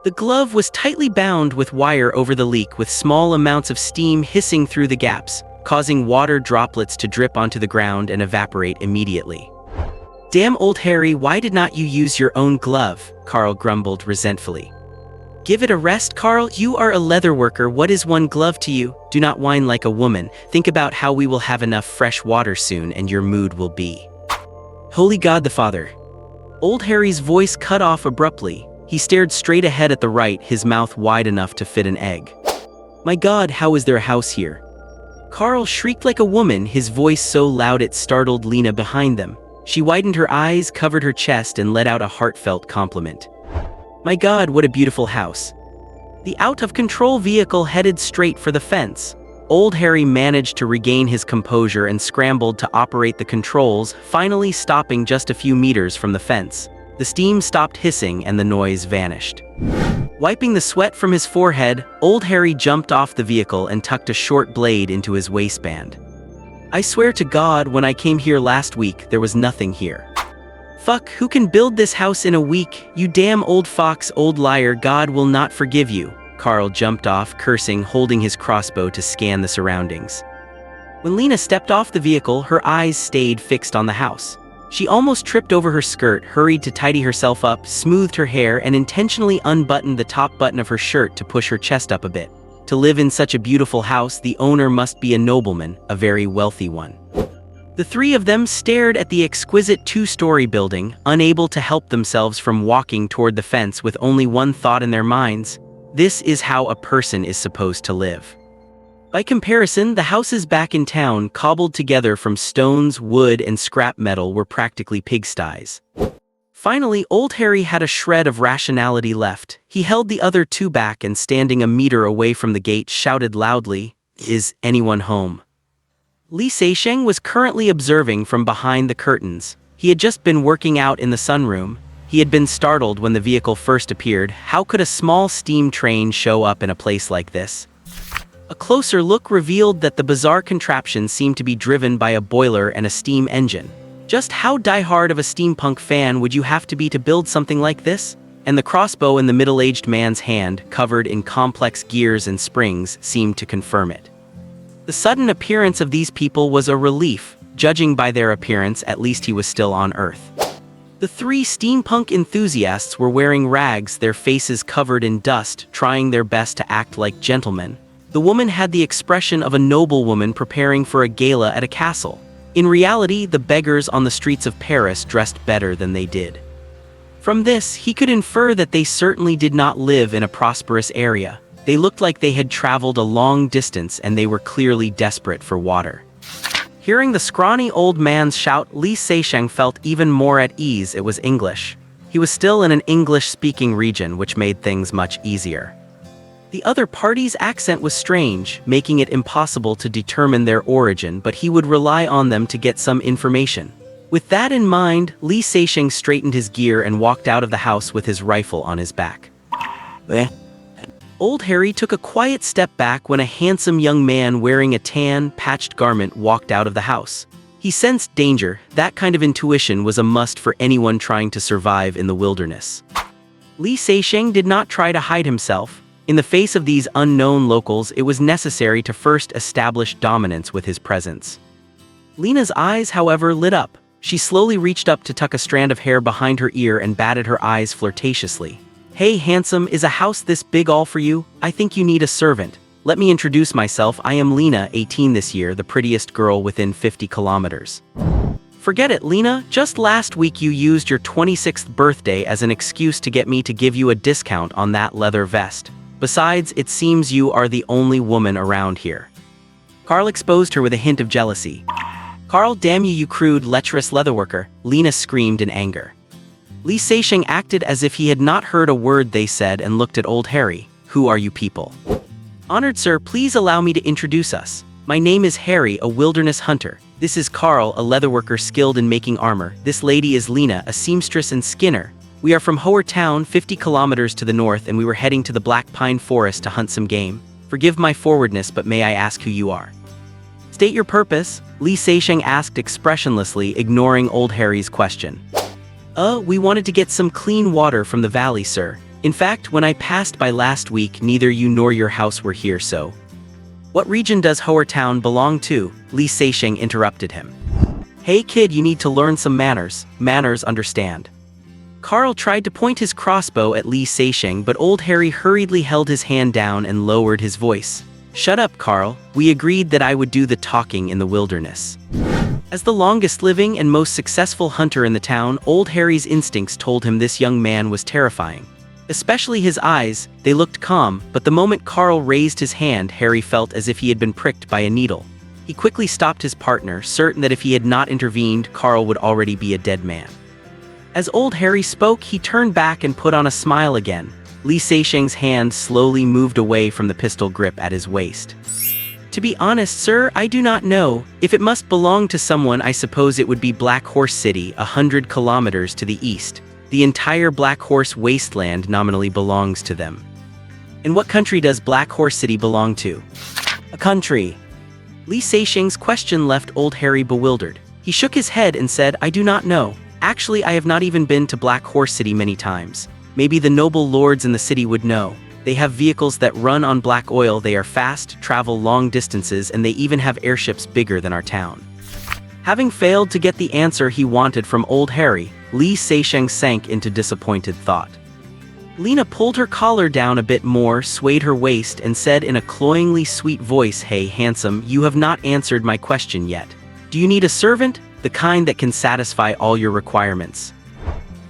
The glove was tightly bound with wire over the leak, with small amounts of steam hissing through the gaps, causing water droplets to drip onto the ground and evaporate immediately. "Damn, Old Harry, why did not you use your own glove?" Carl grumbled resentfully. "Give it a rest, Carl. You are a leather worker. What is one glove to you? Do not whine like a woman. Think about how we will have enough fresh water soon and your mood will be." Holy God the Father. Old Harry's voice cut off abruptly. He stared straight ahead at the right, his mouth wide enough to fit an egg. "My God, how is there a house here?" Carl shrieked like a woman, his voice so loud it startled Lena behind them. She widened her eyes, covered her chest, and let out a heartfelt compliment. "My God, what a beautiful house." The out-of-control vehicle headed straight for the fence. Old Harry managed to regain his composure and scrambled to operate the controls, finally stopping just a few meters from the fence. The steam stopped hissing and the noise vanished. Wiping the sweat from his forehead, Old Harry jumped off the vehicle and tucked a short blade into his waistband. "I swear to God, when I came here last week, there was nothing here." "Fuck, who can build this house in a week? You damn old fox, old liar, God will not forgive you." Carl jumped off, cursing, holding his crossbow to scan the surroundings. When Lena stepped off the vehicle, her eyes stayed fixed on the house. She almost tripped over her skirt, hurried to tidy herself up, smoothed her hair, and intentionally unbuttoned the top button of her shirt to push her chest up a bit. To live in such a beautiful house, the owner must be a nobleman, a very wealthy one. The three of them stared at the exquisite 2-story building, unable to help themselves from walking toward the fence with only one thought in their minds. This is how a person is supposed to live. By comparison, the houses back in town, cobbled together from stones, wood, and scrap metal, were practically pigsties. Finally, old Harry had a shred of rationality left. He held the other two back and standing a meter away from the gate shouted loudly, "Is anyone home?" Li Seixing was currently observing from behind the curtains. He had just been working out in the sunroom. He had been startled when the vehicle first appeared. How could a small steam train show up in a place like this? A closer look revealed that the bizarre contraption seemed to be driven by a boiler and a steam engine. Just how diehard of a steampunk fan would you have to be to build something like this? And the crossbow in the middle-aged man's hand, covered in complex gears and springs, seemed to confirm it. The sudden appearance of these people was a relief. Judging by their appearance, at least he was still on Earth. The three steampunk enthusiasts were wearing rags, their faces covered in dust, trying their best to act like gentlemen. The woman had the expression of a noblewoman preparing for a gala at a castle. In reality, the beggars on the streets of Paris dressed better than they did. From this, he could infer that they certainly did not live in a prosperous area. They looked like they had traveled a long distance and they were clearly desperate for water. Hearing the scrawny old man's shout, Li Seixing felt even more at ease. It was English. He was still in an English-speaking region, which made things much easier. The other party's accent was strange, making it impossible to determine their origin, but he would rely on them to get some information. With that in mind, Li Seixing straightened his gear and walked out of the house with his rifle on his back. Old Harry took a quiet step back when a handsome young man wearing a tan, patched garment walked out of the house. He sensed danger. That kind of intuition was a must for anyone trying to survive in the wilderness. Li Seixing did not try to hide himself. In the face of these unknown locals, it was necessary to first establish dominance with his presence. Lena's eyes, however, lit up. She slowly reached up to tuck a strand of hair behind her ear and batted her eyes flirtatiously. "Hey, handsome, is a house this big all for you? I think you need a servant. Let me introduce myself. I am Lena, 18 this year, the prettiest girl within 50 kilometers. Forget it, Lena. Just last week you used your 26th birthday as an excuse to get me to give you a discount on that leather vest. Besides, it seems you are the only woman around here." Carl exposed her with a hint of jealousy. "Carl, damn you, you crude, lecherous leatherworker," Lena screamed in anger. Li Seixing acted as if he had not heard a word they said and looked at old Harry. "Who are you people?" "Honored sir, please allow me to introduce us. My name is Harry, a wilderness hunter. This is Carl, a leatherworker skilled in making armor. This lady is Lena, a seamstress and skinner. We are from Hoer Town, 50 kilometers to the north, and we were heading to the Black Pine Forest to hunt some game. Forgive my forwardness, but may I ask who you are?" "State your purpose," Li Seixing asked expressionlessly, ignoring old Harry's question. We wanted to get some clean water from the valley, sir. In fact, when I passed by last week, neither you nor your house were here, so." "What region does Hoer Town belong to?" Li Seixing interrupted him. "Hey kid, you need to learn some manners. Manners, understand." Carl tried to point his crossbow at Li Seixing, but old Harry hurriedly held his hand down and lowered his voice. "Shut up, Carl. We agreed that I would do the talking in the wilderness." As the longest-living and most successful hunter in the town, old Harry's instincts told him this young man was terrifying. Especially his eyes, they looked calm, but the moment Carl raised his hand, Harry felt as if he had been pricked by a needle. He quickly stopped his partner, certain that if he had not intervened, Carl would already be a dead man. As old Harry spoke, he turned back and put on a smile again. Li Seixing's hand slowly moved away from the pistol grip at his waist. "To be honest, sir, I do not know. If it must belong to someone, I suppose it would be Black Horse City, 100 kilometers to the east. The entire Black Horse wasteland nominally belongs to them." "And what country does Black Horse City belong to?" "A country." Li Seixing's question left old Harry bewildered. He shook his head and said, "I do not know. Actually, I have not even been to Black Horse City many times. Maybe the noble lords in the city would know. They have vehicles that run on black oil, they are fast, travel long distances, and they even have airships bigger than our town." Having failed to get the answer he wanted from old Harry, Li Seixing sank into disappointed thought. Lena pulled her collar down a bit more, swayed her waist, and said in a cloyingly sweet voice, "Hey, handsome, you have not answered my question yet. Do you need a servant? The kind that can satisfy all your requirements?"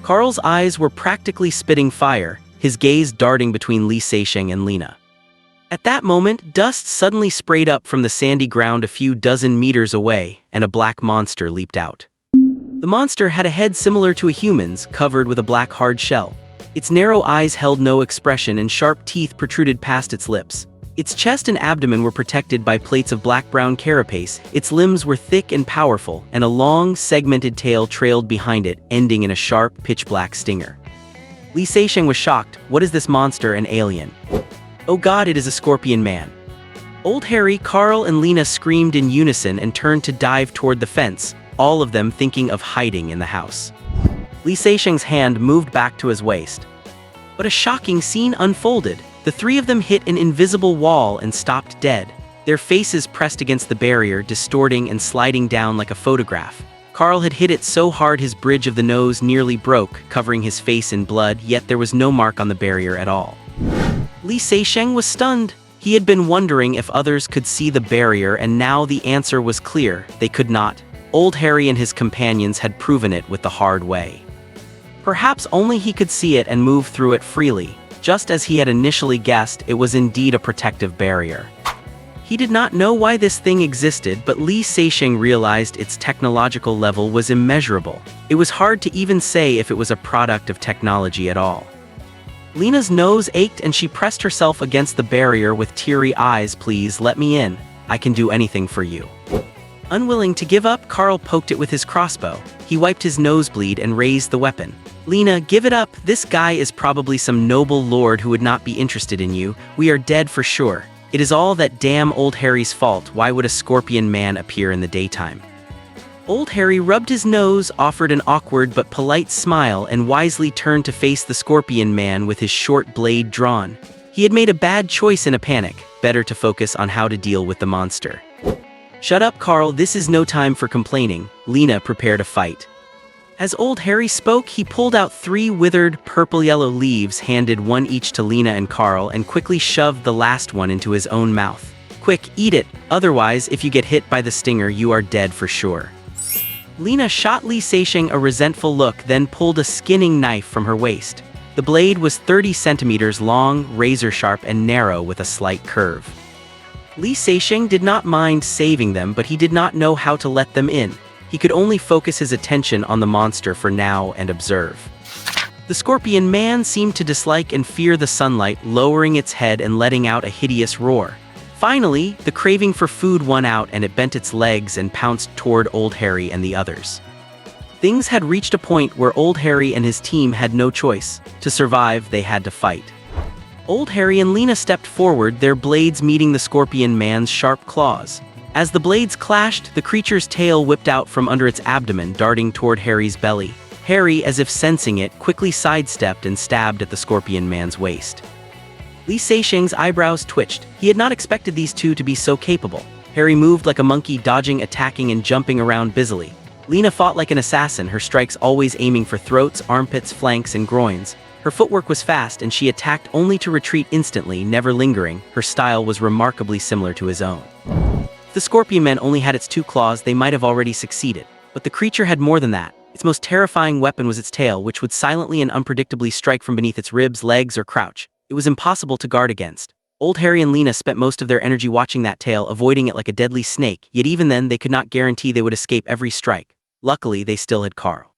Carl's eyes were practically spitting fire, his gaze darting between Li Seixing and Lena. At that moment, dust suddenly sprayed up from the sandy ground a few dozen meters away, and a black monster leaped out. The monster had a head similar to a human's, covered with a black hard shell. Its narrow eyes held no expression and sharp teeth protruded past its lips. Its chest and abdomen were protected by plates of black-brown carapace, its limbs were thick and powerful, and a long, segmented tail trailed behind it, ending in a sharp, pitch-black stinger. Li Seisheng was shocked. What is this monster, an alien? Oh god, it is a scorpion man. Old Harry, Carl, and Lena screamed in unison and turned to dive toward the fence, all of them thinking of hiding in the house. Li Seisheng's hand moved back to his waist. But a shocking scene unfolded. The three of them hit an invisible wall and stopped dead, their faces pressed against the barrier, distorting and sliding down like a photograph. Carl had hit it so hard his bridge of the nose nearly broke, covering his face in blood, yet there was no mark on the barrier at all. Li Seisheng was stunned. He had been wondering if others could see the barrier, and now the answer was clear: they could not. Old Harry and his companions had proven it with the hard way. Perhaps only he could see it and move through it freely. Just as he had initially guessed, it was indeed a protective barrier. He did not know why this thing existed, but Li Seisheng realized its technological level was immeasurable. It was hard to even say if it was a product of technology at all. Lena's nose ached and she pressed herself against the barrier with teary eyes. Please let me in. I can do anything for you. Unwilling to give up, Carl poked it with his crossbow. He wiped his nosebleed and raised the weapon. Lena, give it up. This guy is probably some noble lord who would not be interested in you. We are dead for sure. It is all that damn Old Harry's fault. Why would a scorpion man appear in the daytime? Old Harry rubbed his nose, offered an awkward but polite smile, and wisely turned to face the scorpion man with his short blade drawn. He had made a bad choice in a panic. Better to focus on how to deal with the monster. Shut up, Carl. This is no time for complaining. Lena, prepare to fight. As Old Harry spoke, he pulled out 3 withered, purple-yellow leaves, handed one each to Lena and Carl, and quickly shoved the last one into his own mouth. Quick, eat it. Otherwise, if you get hit by the stinger, you are dead for sure. Lena shot Li Seisheng a resentful look, then pulled a skinning knife from her waist. The blade was 30 centimeters long, razor-sharp, and narrow with a slight curve. Li Seisheng did not mind saving them, but he did not know how to let them in. He could only focus his attention on the monster for now and observe. The scorpion man seemed to dislike and fear the sunlight, lowering its head and letting out a hideous roar. Finally, the craving for food won out and it bent its legs and pounced toward Old Harry and the others. Things had reached a point where Old Harry and his team had no choice. To survive, they had to fight. Old Harry and Lena stepped forward, their blades meeting the scorpion man's sharp claws. As the blades clashed, the creature's tail whipped out from under its abdomen, darting toward Harry's belly. Harry, as if sensing it, quickly sidestepped and stabbed at the scorpion man's waist. Li Seisheng's eyebrows twitched. He had not expected these two to be so capable. Harry moved like a monkey, dodging, attacking, and jumping around busily. Lena fought like an assassin, her strikes always aiming for throats, armpits, flanks, and groins. Her footwork was fast, and she attacked only to retreat instantly, never lingering. Her style was remarkably similar to his own. If the scorpion man only had its 2 claws, they might have already succeeded. But the creature had more than that. Its most terrifying weapon was its tail, which would silently and unpredictably strike from beneath its ribs, legs, or crouch. It was impossible to guard against. Old Harry and Lena spent most of their energy watching that tail, avoiding it like a deadly snake, yet even then they could not guarantee they would escape every strike. Luckily, they still had Carl.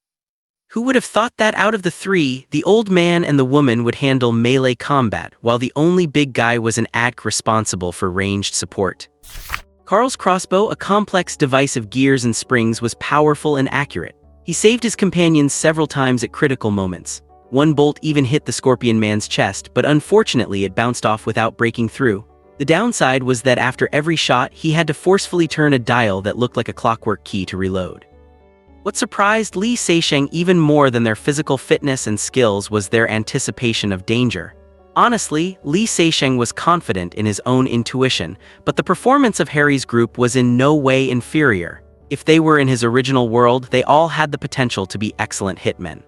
Who would have thought that out of the 3, the old man and the woman would handle melee combat, while the only big guy was an ADC responsible for ranged support. Carl's crossbow, a complex device of gears and springs, was powerful and accurate. He saved his companions several times at critical moments. One bolt even hit the scorpion man's chest, but unfortunately it bounced off without breaking through. The downside was that after every shot, he had to forcefully turn a dial that looked like a clockwork key to reload. What surprised Li Seisheng even more than their physical fitness and skills was their anticipation of danger. Honestly, Li Seisheng was confident in his own intuition, but the performance of Harry's group was in no way inferior. If they were in his original world, they all had the potential to be excellent hitmen.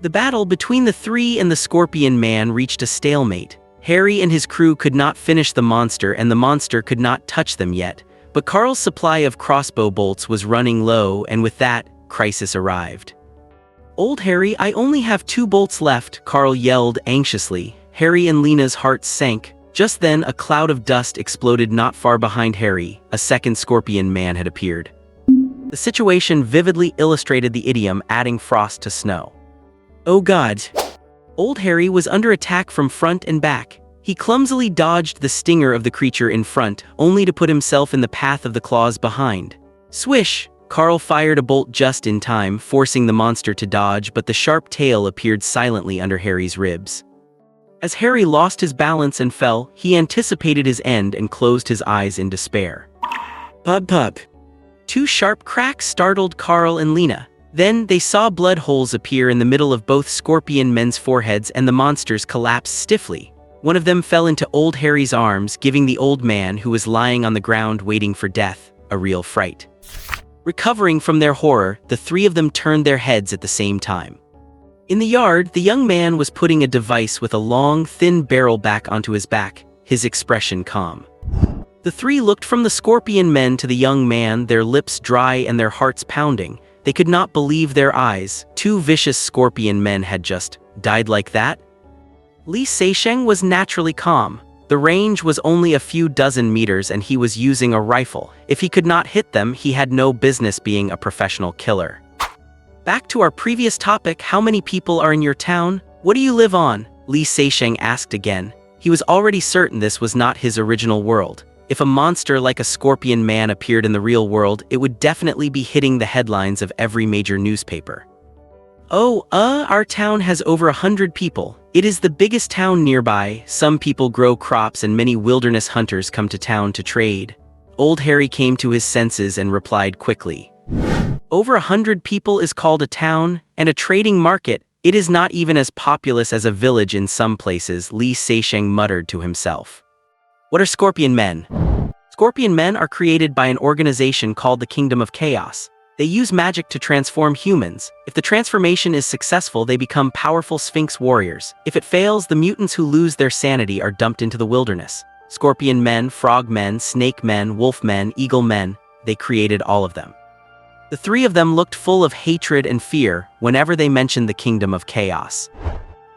The battle between the 3 and the scorpion man reached a stalemate. Harry and his crew could not finish the monster, and the monster could not touch them yet. But Carl's supply of crossbow bolts was running low, and with that, crisis arrived. "Old Harry, I only have 2 bolts left," Carl yelled anxiously. Harry and Lena's hearts sank. Just then, a cloud of dust exploded not far behind Harry. A second scorpion man had appeared. The situation vividly illustrated the idiom adding frost to snow. Oh God! Old Harry was under attack from front and back. He clumsily dodged the stinger of the creature in front, only to put himself in the path of the claws behind. Swish! Carl fired a bolt just in time, forcing the monster to dodge, but the sharp tail appeared silently under Harry's ribs. As Harry lost his balance and fell, he anticipated his end and closed his eyes in despair. Pub pub. Two sharp cracks startled Carl and Lena. Then they saw blood holes appear in the middle of both scorpion men's foreheads and the monsters collapsed stiffly. One of them fell into old Harry's arms, giving the old man, who was lying on the ground waiting for death, a real fright. Recovering from their horror, the three of them turned their heads at the same time. In the yard, the young man was putting a device with a long, thin barrel back onto his back, his expression calm. The three looked from the scorpion men to the young man, their lips dry and their hearts pounding. They could not believe their eyes. Two vicious scorpion men had just died like that. Li Seixing was naturally calm. The range was only a few dozen meters and he was using a rifle. If he could not hit them, he had no business being a professional killer. Back to our previous topic, how many people are in your town? What do you live on? Li Seixing asked again. He was already certain this was not his original world. If a monster like a scorpion man appeared in the real world, it would definitely be hitting the headlines of every major newspaper. Our town has over 100 people. It is the biggest town nearby. Some people grow crops and many wilderness hunters come to town to trade. Old Harry came to his senses and replied quickly. Over 100 people is called a town, and a trading market. It is not even as populous as a village in some places, Li Seixing muttered to himself. What are scorpion men? Scorpion men are created by an organization called the Kingdom of Chaos. They use magic to transform humans. If the transformation is successful, they become powerful Sphinx warriors. If it fails, the mutants who lose their sanity are dumped into the wilderness. Scorpion men, frog men, snake men, wolf men, eagle men, they created all of them. The three of them looked full of hatred and fear whenever they mentioned the Kingdom of Chaos.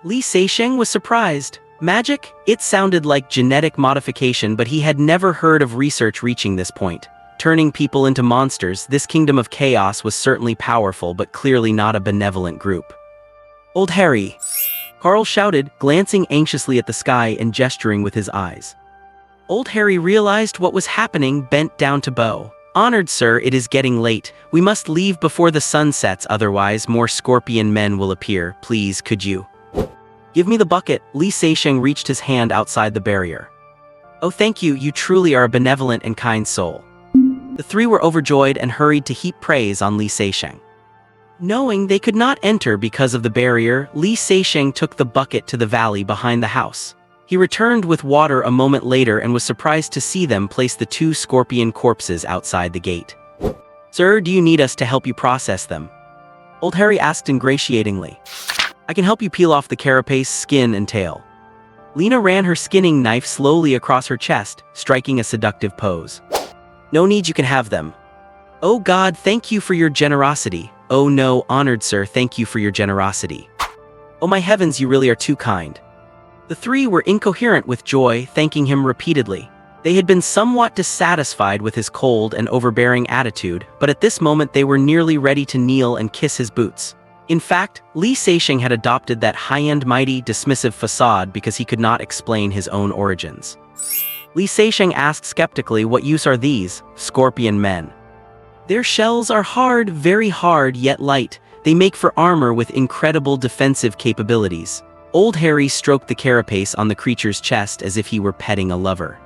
Li Seixing was surprised. Magic? It sounded like genetic modification, but he had never heard of research reaching this point. Turning people into monsters, this Kingdom of Chaos was certainly powerful, but clearly not a benevolent group. Old Harry! Carl shouted, glancing anxiously at the sky and gesturing with his eyes. Old Harry realized what was happening, bent down to bow. Honored sir, it is getting late. We must leave before the sun sets, otherwise more scorpion men will appear. Please, could you? Give me the bucket. Li Seixing reached his hand outside the barrier. Oh, thank you. You truly are a benevolent and kind soul. The three were overjoyed and hurried to heap praise on Li Seixing. Knowing they could not enter because of the barrier, Li Seixing took the bucket to the valley behind the house. He returned with water a moment later and was surprised to see them place the two scorpion corpses outside the gate. Sir, do you need us to help you process them? Old Harry asked ingratiatingly. I can help you peel off the carapace, skin, and tail. Lena ran her skinning knife slowly across her chest, striking a seductive pose. No need, you can have them. Oh God, thank you for your generosity. Oh no, honored sir, thank you for your generosity. Oh my heavens, you really are too kind. The three were incoherent with joy, thanking him repeatedly. They had been somewhat dissatisfied with his cold and overbearing attitude, but at this moment they were nearly ready to kneel and kiss his boots. In fact, Li Seixing had adopted that high-end mighty, dismissive facade because he could not explain his own origins. Li Seixing asked skeptically, what use are these, scorpion men? Their shells are hard, very hard, yet light. They make for armor with incredible defensive capabilities. Old Harry stroked the carapace on the creature's chest as if he were petting a lover.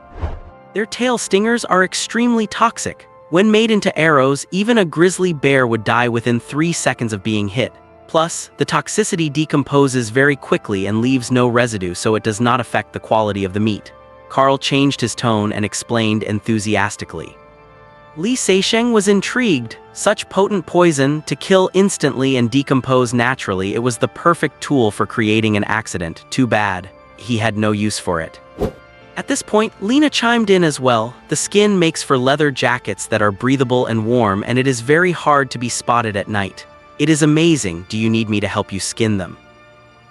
Their tail stingers are extremely toxic. When made into arrows, even a grizzly bear would die within 3 seconds of being hit. Plus, the toxicity decomposes very quickly and leaves no residue, so it does not affect the quality of the meat. Carl changed his tone and explained enthusiastically. Li Seixing was intrigued. Such potent poison, to kill instantly and decompose naturally, it was the perfect tool for creating an accident. Too bad he had no use for it. At this point, Lena chimed in as well. The skin makes for leather jackets that are breathable and warm, and it is very hard to be spotted at night. It is amazing. Do you need me to help you skin them?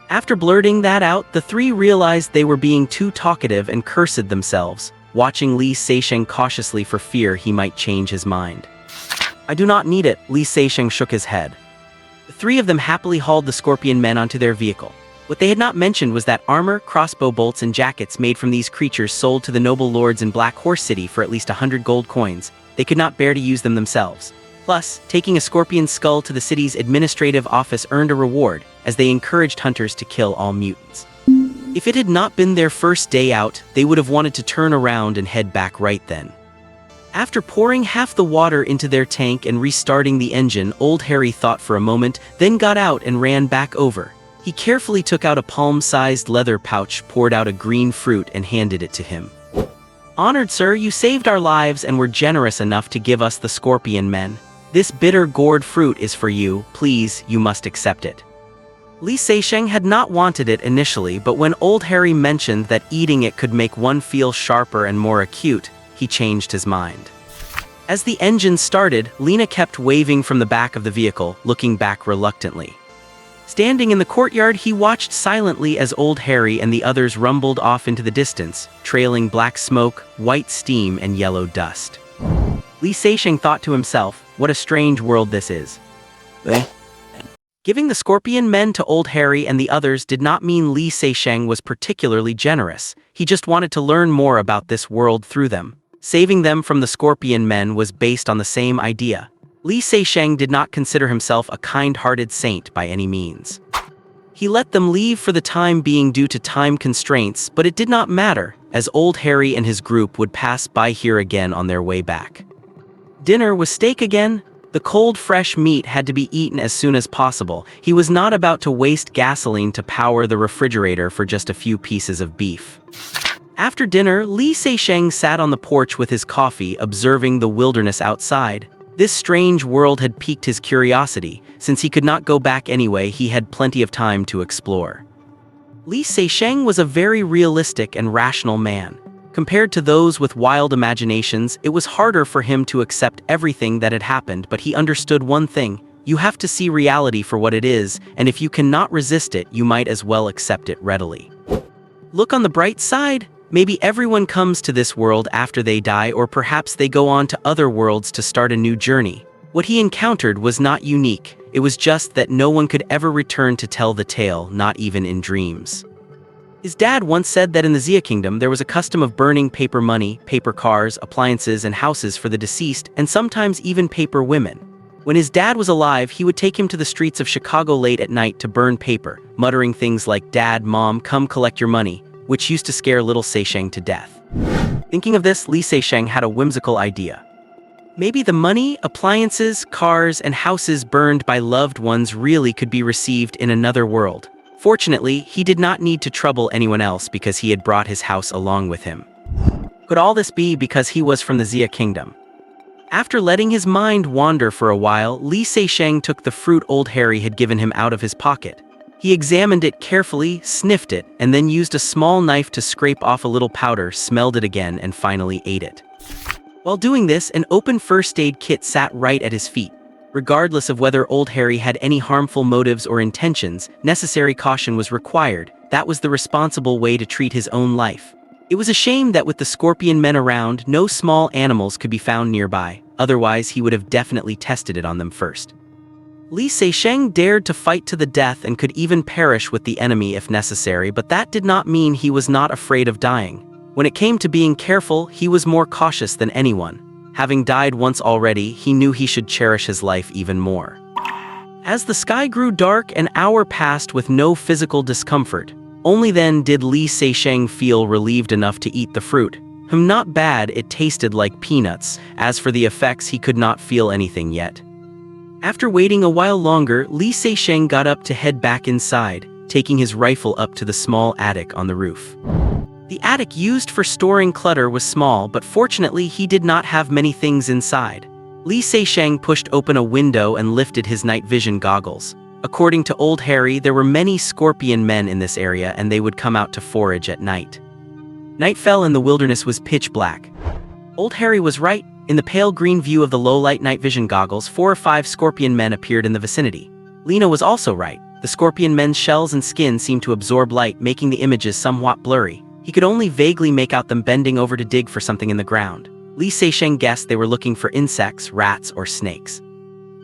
After blurting that out, the three realized they were being too talkative and cursed themselves, watching Li Seixing cautiously for fear he might change his mind. I do not need it, Li Seisheng shook his head. The three of them happily hauled the scorpion men onto their vehicle. What they had not mentioned was that armor, crossbow bolts, and jackets made from these creatures sold to the noble lords in Black Horse City for at least 100 gold coins. They could not bear to use them themselves. Plus, taking a scorpion skull to the city's administrative office earned a reward, as they encouraged hunters to kill all mutants. If it had not been their first day out, they would have wanted to turn around and head back right then. After pouring half the water into their tank and restarting the engine, Old Harry thought for a moment, then got out and ran back over. He carefully took out a palm-sized leather pouch, poured out a green fruit, and handed it to him. Honored sir, you saved our lives and were generous enough to give us the scorpion men. This bitter gourd fruit is for you. Please, you must accept it. Li Seisheng had not wanted it initially, but when Old Harry mentioned that eating it could make one feel sharper and more acute, he changed his mind. As the engine started, Lena kept waving from the back of the vehicle, looking back reluctantly. Standing in the courtyard, he watched silently as Old Harry and the others rumbled off into the distance, trailing black smoke, white steam, and yellow dust. Li Seisheng thought to himself, what a strange world this is. Giving the scorpion men to Old Harry and the others did not mean Li Seisheng was particularly generous. He just wanted to learn more about this world through them. Saving them from the scorpion men was based on the same idea. Li Seisheng did not consider himself a kind-hearted saint by any means. He let them leave for the time being due to time constraints, but it did not matter, as Old Harry and his group would pass by here again on their way back. Dinner was steak again. The cold, fresh meat had to be eaten as soon as possible. He was not about to waste gasoline to power the refrigerator for just a few pieces of beef. After dinner, Li Seisheng sat on the porch with his coffee, observing the wilderness outside. This strange world had piqued his curiosity. Since he could not go back anyway, he had plenty of time to explore. Li Seisheng was a very realistic and rational man. Compared to those with wild imaginations, it was harder for him to accept everything that had happened, but he understood one thing: you have to see reality for what it is, and if you cannot resist it, you might as well accept it readily. Look on the bright side. Maybe everyone comes to this world after they die, or perhaps they go on to other worlds to start a new journey. What he encountered was not unique. It was just that no one could ever return to tell the tale, not even in dreams. His dad once said that in the Xia Kingdom there was a custom of burning paper money, paper cars, appliances, and houses for the deceased, and sometimes even paper women. When his dad was alive, he would take him to the streets of Chicago late at night to burn paper, muttering things like, "Dad, Mom, come collect your money," which used to scare little Seisheng to death. Thinking of this, Li Seisheng had a whimsical idea. Maybe the money, appliances, cars, and houses burned by loved ones really could be received in another world. Fortunately, he did not need to trouble anyone else because he had brought his house along with him. Could all this be because he was from the Xia Kingdom? After letting his mind wander for a while, Li Seisheng took the fruit Old Harry had given him out of his pocket. He examined it carefully, sniffed it, and then used a small knife to scrape off a little powder, smelled it again, and finally ate it. While doing this, an open first aid kit sat right at his feet. Regardless of whether Old Harry had any harmful motives or intentions, necessary caution was required. That was the responsible way to treat his own life. It was a shame that with the scorpion men around, no small animals could be found nearby. Otherwise, he would have definitely tested it on them first. Li Seisheng dared to fight to the death and could even perish with the enemy if necessary, but that did not mean he was not afraid of dying. When it came to being careful, he was more cautious than anyone. Having died once already, he knew he should cherish his life even more. As the sky grew dark, an hour passed with no physical discomfort. Only then did Li Seisheng feel relieved enough to eat the fruit. Not bad, it tasted like peanuts. As for the effects, he could not feel anything yet. After waiting a while longer, Li Seisheng got up to head back inside, taking his rifle up to the small attic on the roof. The attic used for storing clutter was small, but fortunately he did not have many things inside. Li Seisheng pushed open a window and lifted his night vision goggles. According to Old Harry, there were many scorpion men in this area and they would come out to forage at night. Night fell and the wilderness was pitch black. Old Harry was right. In the pale green view of the low-light night vision goggles, 4 or 5 scorpion men appeared in the vicinity. Lena was also right. The scorpion men's shells and skin seemed to absorb light, making the images somewhat blurry. He could only vaguely make out them bending over to dig for something in the ground. Li Seisheng guessed they were looking for insects, rats, or snakes.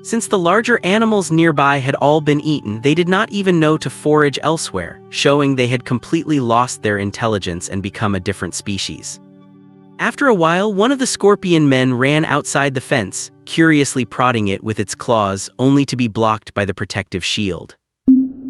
Since the larger animals nearby had all been eaten, they did not even know to forage elsewhere, showing they had completely lost their intelligence and become a different species. After a while, one of the scorpion men ran outside the fence, curiously prodding it with its claws, only to be blocked by the protective shield.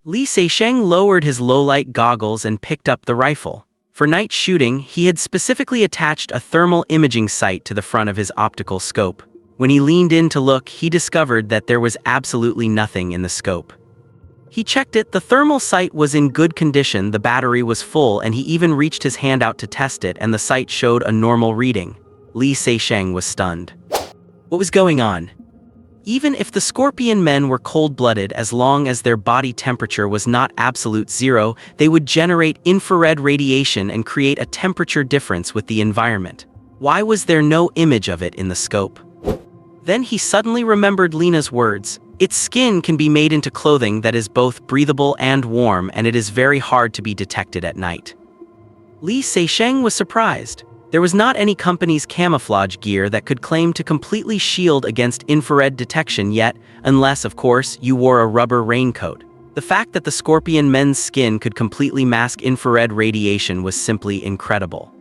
Li Seisheng lowered his low-light goggles and picked up the rifle. For night shooting, he had specifically attached a thermal imaging sight to the front of his optical scope. When he leaned in to look, he discovered that there was absolutely nothing in the scope. He checked it, the thermal sight was in good condition, the battery was full, and he even reached his hand out to test it, and the sight showed a normal reading. Li Seisheng was stunned. What was going on? Even if the scorpion men were cold-blooded, as long as their body temperature was not absolute zero, they would generate infrared radiation and create a temperature difference with the environment. Why was there no image of it in the scope? Then he suddenly remembered Lena's words. Its skin can be made into clothing that is both breathable and warm, and it is very hard to be detected at night. Li Seisheng was surprised. There was not any company's camouflage gear that could claim to completely shield against infrared detection yet, unless, of course, you wore a rubber raincoat. The fact that the scorpion men's skin could completely mask infrared radiation was simply incredible.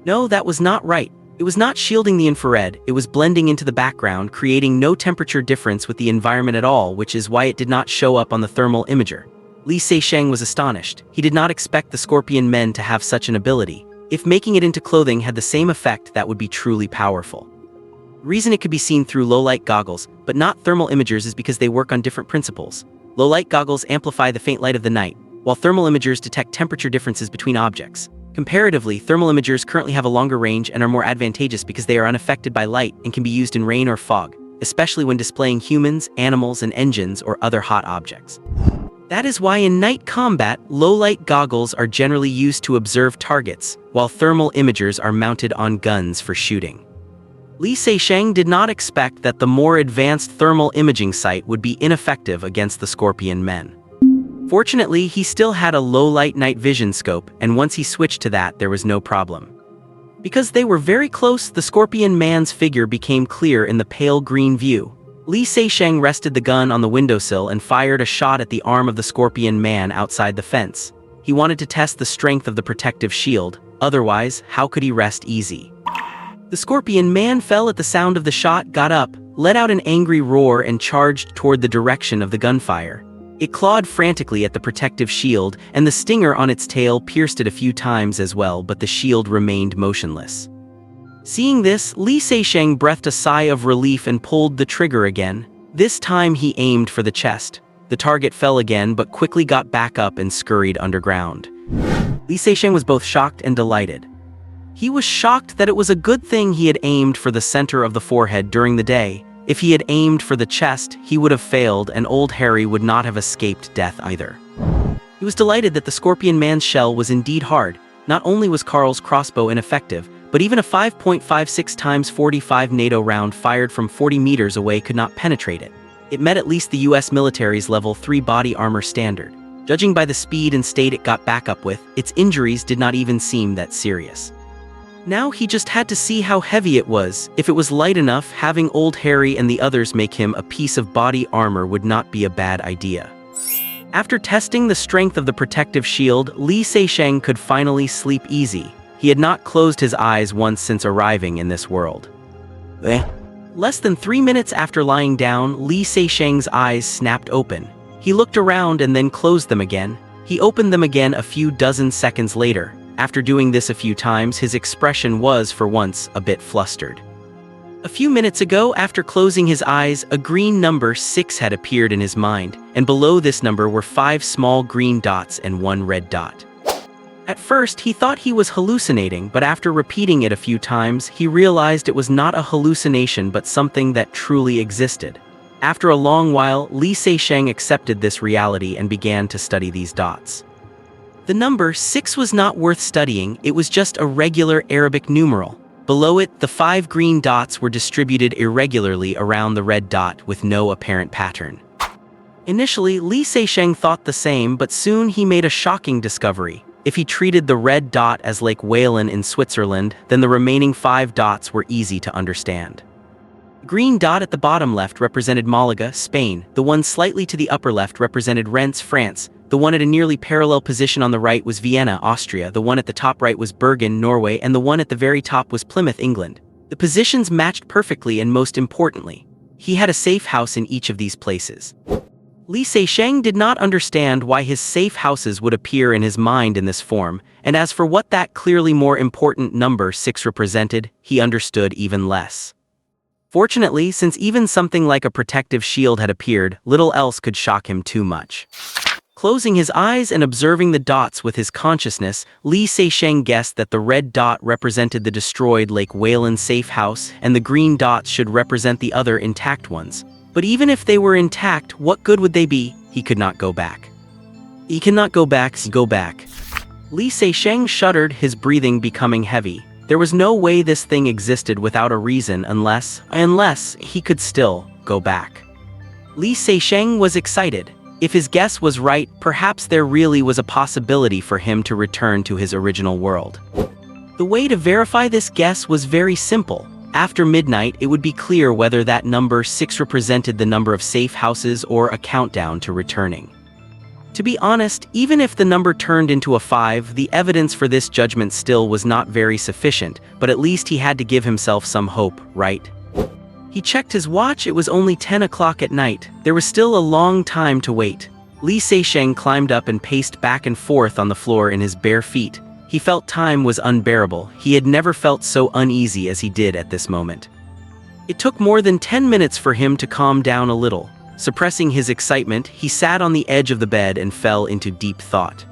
No, that was not right. It was not shielding the infrared, it was blending into the background, creating no temperature difference with the environment at all, which is why it did not show up on the thermal imager. Li Seisheng was astonished. He did not expect the scorpion men to have such an ability. If making it into clothing had the same effect, that would be truly powerful. The reason it could be seen through low-light goggles, but not thermal imagers, is because they work on different principles. Low-light goggles amplify the faint light of the night, while thermal imagers detect temperature differences between objects. Comparatively, thermal imagers currently have a longer range and are more advantageous because they are unaffected by light and can be used in rain or fog, especially when displaying humans, animals, and engines or other hot objects. That is why in night combat, low-light goggles are generally used to observe targets, while thermal imagers are mounted on guns for shooting. Li Seisheng did not expect that the more advanced thermal imaging sight would be ineffective against the scorpion men. Fortunately, he still had a low-light night vision scope, and once he switched to that, there was no problem. Because they were very close, the scorpion man's figure became clear in the pale green view. Li Seisheng rested the gun on the windowsill and fired a shot at the arm of the scorpion man outside the fence. He wanted to test the strength of the protective shield, otherwise, how could he rest easy? The scorpion man fell at the sound of the shot, got up, let out an angry roar, and charged toward the direction of the gunfire. It clawed frantically at the protective shield, and the stinger on its tail pierced it a few times as well, but the shield remained motionless. Seeing this, Li Seisheng breathed a sigh of relief and pulled the trigger again. This time he aimed for the chest. The target fell again, but quickly got back up and scurried underground. Li Seisheng was both shocked and delighted. He was shocked that it was a good thing he had aimed for the center of the forehead during the day. If he had aimed for the chest, he would have failed, and old Harry would not have escaped death either. He was delighted that the scorpion man's shell was indeed hard. Not only was Carl's crossbow ineffective, but even a 5.56 x 45 NATO round fired from 40 meters away could not penetrate it. It met at least the US military's level 3 body armor standard. Judging by the speed and state it got back up with, its injuries did not even seem that serious. Now he just had to see how heavy it was. If it was light enough, having old Harry and the others make him a piece of body armor would not be a bad idea. After testing the strength of the protective shield, Li Seisheng could finally sleep easy. He had not closed his eyes once since arriving in this world. Less than 3 minutes after lying down, Li Seisheng's eyes snapped open. He looked around and then closed them again. He opened them again a few dozen seconds later. After doing this a few times, his expression was, for once, a bit flustered. A few minutes ago, after closing his eyes, a green number 6 had appeared in his mind, and below this number were 5 small green dots and 1 red dot. At first, he thought he was hallucinating, but after repeating it a few times, he realized it was not a hallucination but something that truly existed. After a long while, Li Seisheng accepted this reality and began to study these dots. The number 6 was not worth studying, it was just a regular Arabic numeral. Below it, the 5 green dots were distributed irregularly around the red dot with no apparent pattern. Initially, Li Seisheng thought the same, but soon he made a shocking discovery. If he treated the red dot as Lake Whalen in Switzerland, then the remaining 5 dots were easy to understand. The green dot at the bottom left represented Malaga, Spain, the one slightly to the upper left represented Rennes, France, the one at a nearly parallel position on the right was Vienna, Austria, the one at the top right was Bergen, Norway, and the one at the very top was Plymouth, England. The positions matched perfectly, and most importantly, he had a safe house in each of these places. Li Seixing did not understand why his safe houses would appear in his mind in this form, and as for what that clearly more important number 6 represented, he understood even less. Fortunately, since even something like a protective shield had appeared, little else could shock him too much. Closing his eyes and observing the dots with his consciousness, Li Seixing guessed that the red dot represented the destroyed Lake Whalen safe house, and the green dots should represent the other intact ones. But even if they were intact, what good would they be? He could not go back. He cannot go back. Li Seixing shuddered, his breathing becoming heavy. There was no way this thing existed without a reason unless he could still go back. Li Seixing was excited. If his guess was right, perhaps there really was a possibility for him to return to his original world. The way to verify this guess was very simple. After midnight, it would be clear whether that number 6 represented the number of safe houses or a countdown to returning. To be honest, even if the number turned into a 5, the evidence for this judgment still was not very sufficient, but at least he had to give himself some hope, right? He checked his watch. It was only 10 o'clock at night. There was still a long time to wait. Li Seixing climbed up and paced back and forth on the floor in his bare feet. He felt time was unbearable. He had never felt so uneasy as he did at this moment. It took more than 10 minutes for him to calm down a little. Suppressing his excitement, he sat on the edge of the bed and fell into deep thought.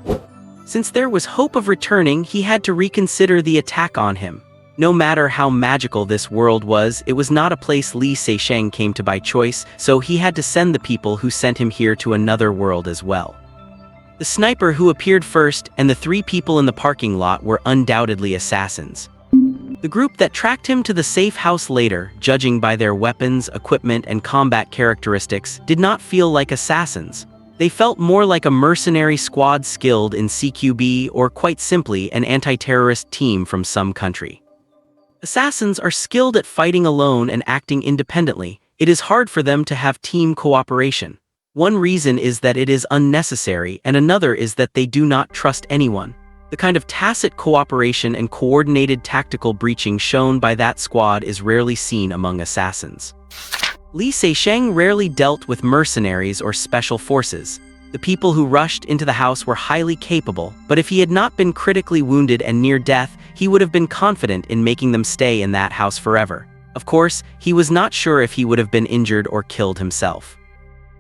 Since there was hope of returning, he had to reconsider the attack on him. No matter how magical this world was, it was not a place Li Seixing came to by choice, so he had to send the people who sent him here to another world as well. The sniper who appeared first and the 3 people in the parking lot were undoubtedly assassins. The group that tracked him to the safe house later, judging by their weapons, equipment, and combat characteristics, did not feel like assassins. They felt more like a mercenary squad skilled in CQB, or quite simply, an anti-terrorist team from some country. Assassins are skilled at fighting alone and acting independently. It is hard for them to have team cooperation. One reason is that it is unnecessary, and another is that they do not trust anyone. The kind of tacit cooperation and coordinated tactical breaching shown by that squad is rarely seen among assassins. Li Seixing rarely dealt with mercenaries or special forces. The people who rushed into the house were highly capable, but if he had not been critically wounded and near death, he would have been confident in making them stay in that house forever. Of course, he was not sure if he would have been injured or killed himself.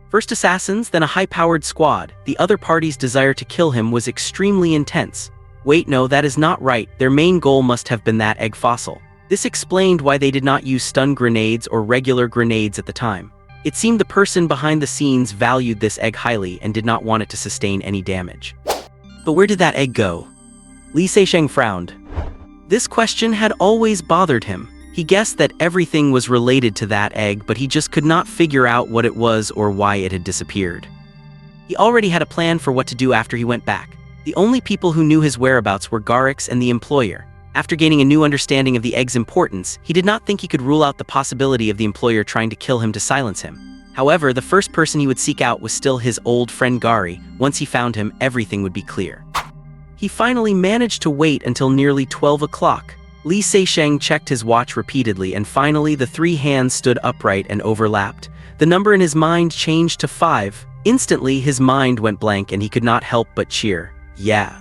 First assassins, then a high-powered squad. The other party's desire to kill him was extremely intense. Wait, no, that is not right. Their main goal must have been that egg fossil. This explained why they did not use stun grenades or regular grenades at the time. It seemed the person behind the scenes valued this egg highly and did not want it to sustain any damage. But where did that egg go? Li Seixing frowned. This question had always bothered him. He guessed that everything was related to that egg, but he just could not figure out what it was or why it had disappeared. He already had a plan for what to do after he went back. The only people who knew his whereabouts were Garrix and the employer. After gaining a new understanding of the egg's importance, he did not think he could rule out the possibility of the employer trying to kill him to silence him. However, the first person he would seek out was still his old friend Gary. Once he found him, everything would be clear. He finally managed to wait until nearly 12 o'clock. Li Seixing checked his watch repeatedly, and finally the 3 hands stood upright and overlapped. The number in his mind changed to 5. Instantly, his mind went blank and he could not help but cheer. Yeah.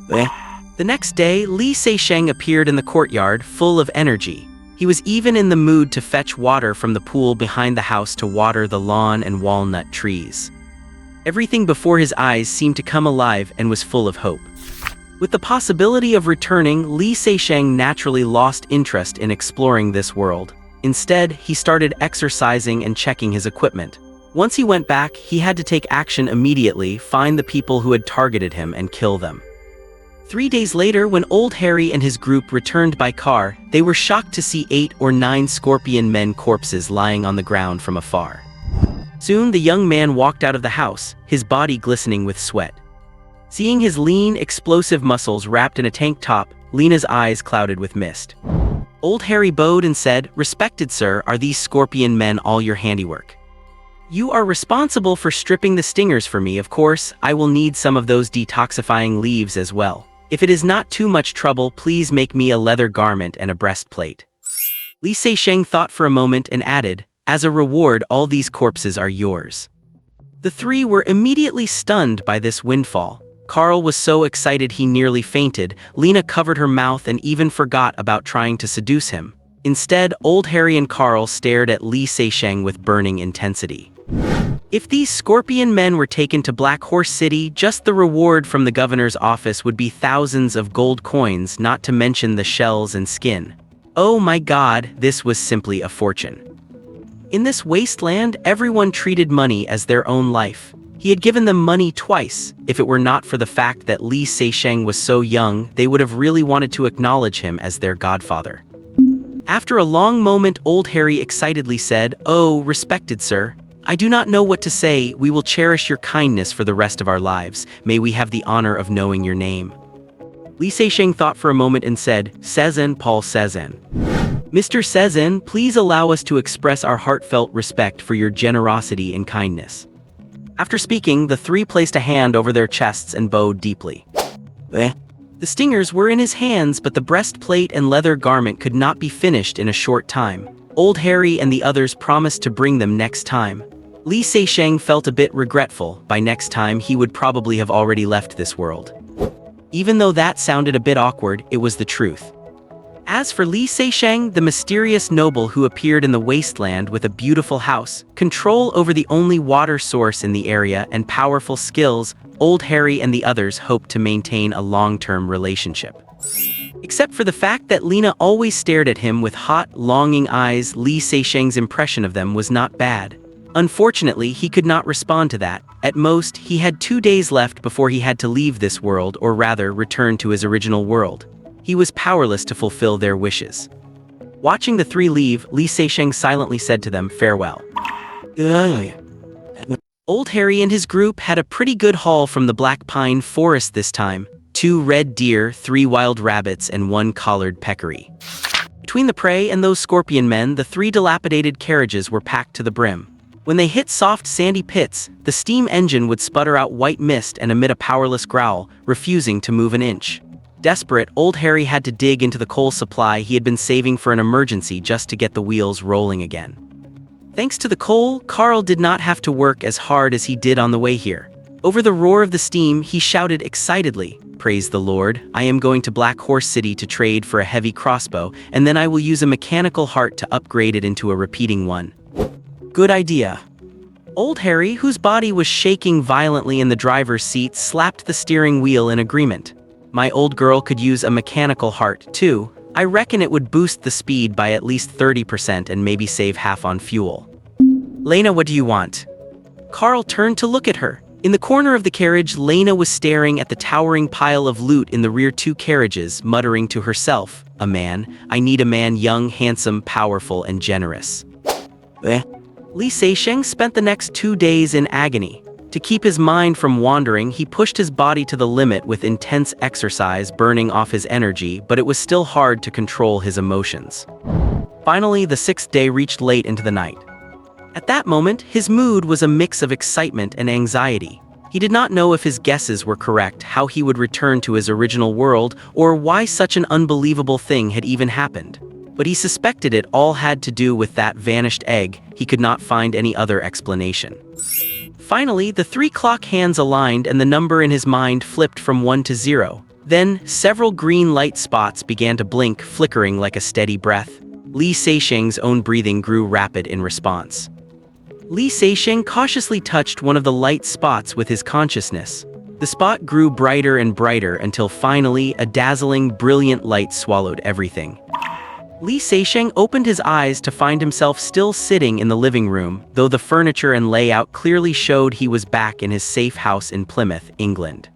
The next day, Li Seixing appeared in the courtyard, full of energy. He was even in the mood to fetch water from the pool behind the house to water the lawn and walnut trees. Everything before his eyes seemed to come alive and was full of hope. With the possibility of returning, Li Seixing naturally lost interest in exploring this world. Instead, he started exercising and checking his equipment. Once he went back, he had to take action immediately, find the people who had targeted him and kill them. 3 days later, when Old Harry and his group returned by car, they were shocked to see 8 or 9 scorpion men corpses lying on the ground from afar. Soon the young man walked out of the house, his body glistening with sweat. Seeing his lean, explosive muscles wrapped in a tank top, Lena's eyes clouded with mist. Old Harry bowed and said, "Respected sir, are these scorpion men all your handiwork? You are responsible for stripping the stingers for me, of course. I will need some of those detoxifying leaves as well. If it is not too much trouble, please make me a leather garment and a breastplate." Li Seixing thought for a moment and added, "As a reward, all these corpses are yours." The three were immediately stunned by this windfall. Carl was so excited he nearly fainted. Lena covered her mouth and even forgot about trying to seduce him. Instead, old Harry and Carl stared at Li Seixing with burning intensity. If these scorpion men were taken to Black Horse City, just the reward from the governor's office would be thousands of gold coins, not to mention the shells and skin. Oh my god, this was simply a fortune. In this wasteland, everyone treated money as their own life. He had given them money twice. If it were not for the fact that Li Seixing was so young, they would have really wanted to acknowledge him as their godfather. After a long moment, old Harry excitedly said, "Oh, respected sir, I do not know what to say. We will cherish your kindness for the rest of our lives. May we have the honor of knowing your name." Li Seixing thought for a moment and said, "Cezanne Paul Cezanne." "Mr. Cezanne, please allow us to express our heartfelt respect for your generosity and kindness." After speaking, the three placed a hand over their chests and bowed deeply. The stingers were in his hands, but the breastplate and leather garment could not be finished in a short time. Old Harry and the others promised to bring them next time. Li Seixing felt a bit regretful. By next time, he would probably have already left this world. Even though that sounded a bit awkward, it was the truth. As for Li Seixing, the mysterious noble who appeared in the wasteland with a beautiful house, control over the only water source in the area, and powerful skills, old Harry and the others hoped to maintain a long-term relationship. Except for the fact that Lena always stared at him with hot, longing eyes, Li Seixing's impression of them was not bad. Unfortunately, he could not respond to that. At most, he had 2 days left before he had to leave this world, or rather, return to his original world. He was powerless to fulfill their wishes. Watching the three leave, Li Seixing silently said to them, "Farewell." Old Harry and his group had a pretty good haul from the Black Pine Forest this time. 2 red deer, 3 wild rabbits, and 1 collared peccary. Between the prey and those scorpion men, the 3 dilapidated carriages were packed to the brim. When they hit soft, sandy pits, the steam engine would sputter out white mist and emit a powerless growl, refusing to move an inch. Desperate, old Harry had to dig into the coal supply he had been saving for an emergency just to get the wheels rolling again. Thanks to the coal, Carl did not have to work as hard as he did on the way here. Over the roar of the steam, he shouted excitedly, "Praise the Lord, I am going to Black Horse City to trade for a heavy crossbow, and then I will use a mechanical heart to upgrade it into a repeating one." Good idea. Old Harry, whose body was shaking violently in the driver's seat, slapped the steering wheel in agreement. My old girl could use a mechanical heart, too. I reckon it would boost the speed by at least 30% and maybe save half on fuel. Lena, what do you want? Carl turned to look at her. In the corner of the carriage, Lena was staring at the towering pile of loot in the rear 2 carriages, muttering to herself, "A man. I need a man young, handsome, powerful, and generous." Li Seixing spent the next 2 days in agony. To keep his mind from wandering, he pushed his body to the limit with intense exercise, burning off his energy, but it was still hard to control his emotions. Finally, the 6th day reached late into the night. At that moment, his mood was a mix of excitement and anxiety. He did not know if his guesses were correct, how he would return to his original world, or why such an unbelievable thing had even happened. But he suspected it all had to do with that vanished egg. He could not find any other explanation. Finally, the 3 clock hands aligned and the number in his mind flipped from 1 to 0. Then, several green light spots began to blink, flickering like a steady breath. Li Seixing's own breathing grew rapid in response. Li Seixing cautiously touched one of the light spots with his consciousness. The spot grew brighter and brighter until finally, a dazzling, brilliant light swallowed everything. Li Seixing opened his eyes to find himself still sitting in the living room, though the furniture and layout clearly showed he was back in his safe house in Plymouth, England.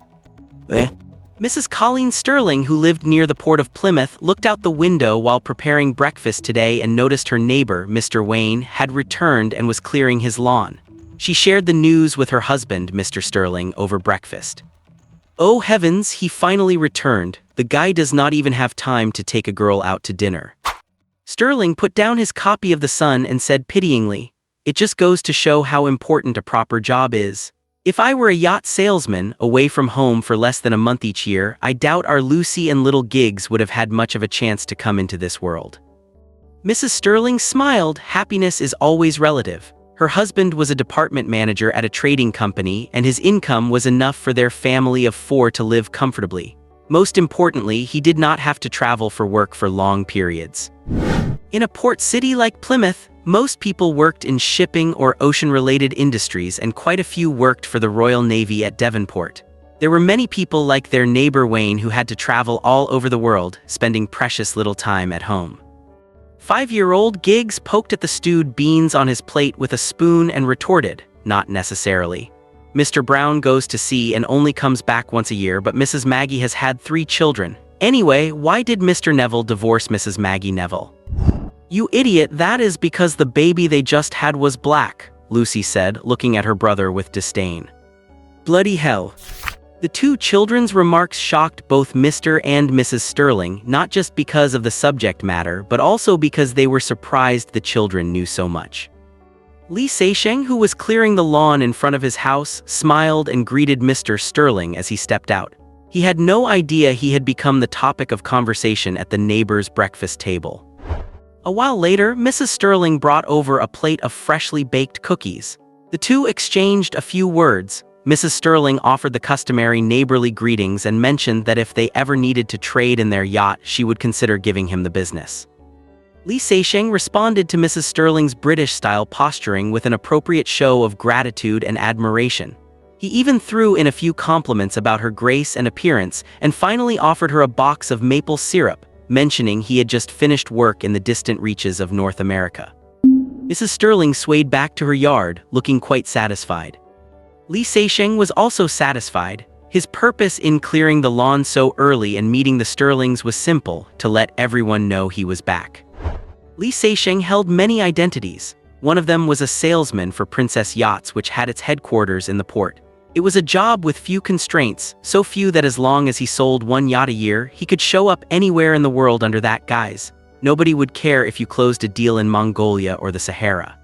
Mrs. Colleen Sterling, who lived near the port of Plymouth, looked out the window while preparing breakfast today and noticed her neighbor, Mr. Wayne, had returned and was clearing his lawn. She shared the news with her husband, Mr. Sterling, over breakfast. Oh heavens, he finally returned. The guy does not even have time to take a girl out to dinner. Sterling put down his copy of The Sun and said pityingly, "It just goes to show how important a proper job is. If I were a yacht salesman, away from home for less than a month each year, I doubt our Lucy and little gigs would have had much of a chance to come into this world." Mrs. Sterling smiled. Happiness is always relative. Her husband was a department manager at a trading company, and his income was enough for their family of 4 to live comfortably. Most importantly, he did not have to travel for work for long periods. In a port city like Plymouth, most people worked in shipping or ocean-related industries, and quite a few worked for the Royal Navy at Devonport. There were many people like their neighbor Wayne who had to travel all over the world, spending precious little time at home. 5-year-old Giggs poked at the stewed beans on his plate with a spoon and retorted, "Not necessarily. Mr. Brown goes to sea and only comes back once a year, but Mrs. Maggie has had 3 children. Anyway, why did Mr. Neville divorce Mrs. Maggie Neville?" "You idiot, that is because the baby they just had was black," Lucy said, looking at her brother with disdain. "Bloody hell." The 2 children's remarks shocked both Mr. and Mrs. Sterling, not just because of the subject matter, but also because they were surprised the children knew so much. Li Seixing, who was clearing the lawn in front of his house, smiled and greeted Mr. Sterling as he stepped out. He had no idea he had become the topic of conversation at the neighbor's breakfast table. A while later, Mrs. Sterling brought over a plate of freshly baked cookies. The 2 exchanged a few words. Mrs. Sterling offered the customary neighborly greetings and mentioned that if they ever needed to trade in their yacht, she would consider giving him the business. Li Seixing responded to Mrs. Sterling's British-style posturing with an appropriate show of gratitude and admiration. He even threw in a few compliments about her grace and appearance, and finally offered her a box of maple syrup, mentioning he had just finished work in the distant reaches of North America. Mrs. Sterling swayed back to her yard, looking quite satisfied. Li Seixing was also satisfied. His purpose in clearing the lawn so early and meeting the Sterlings was simple: to let everyone know he was back. Li Seixing held many identities. One of them was a salesman for Princess Yachts, which had its headquarters in the port. It was a job with few constraints, so few that as long as he sold 1 yacht a year, he could show up anywhere in the world under that guise. Nobody would care if you closed a deal in Mongolia or the Sahara.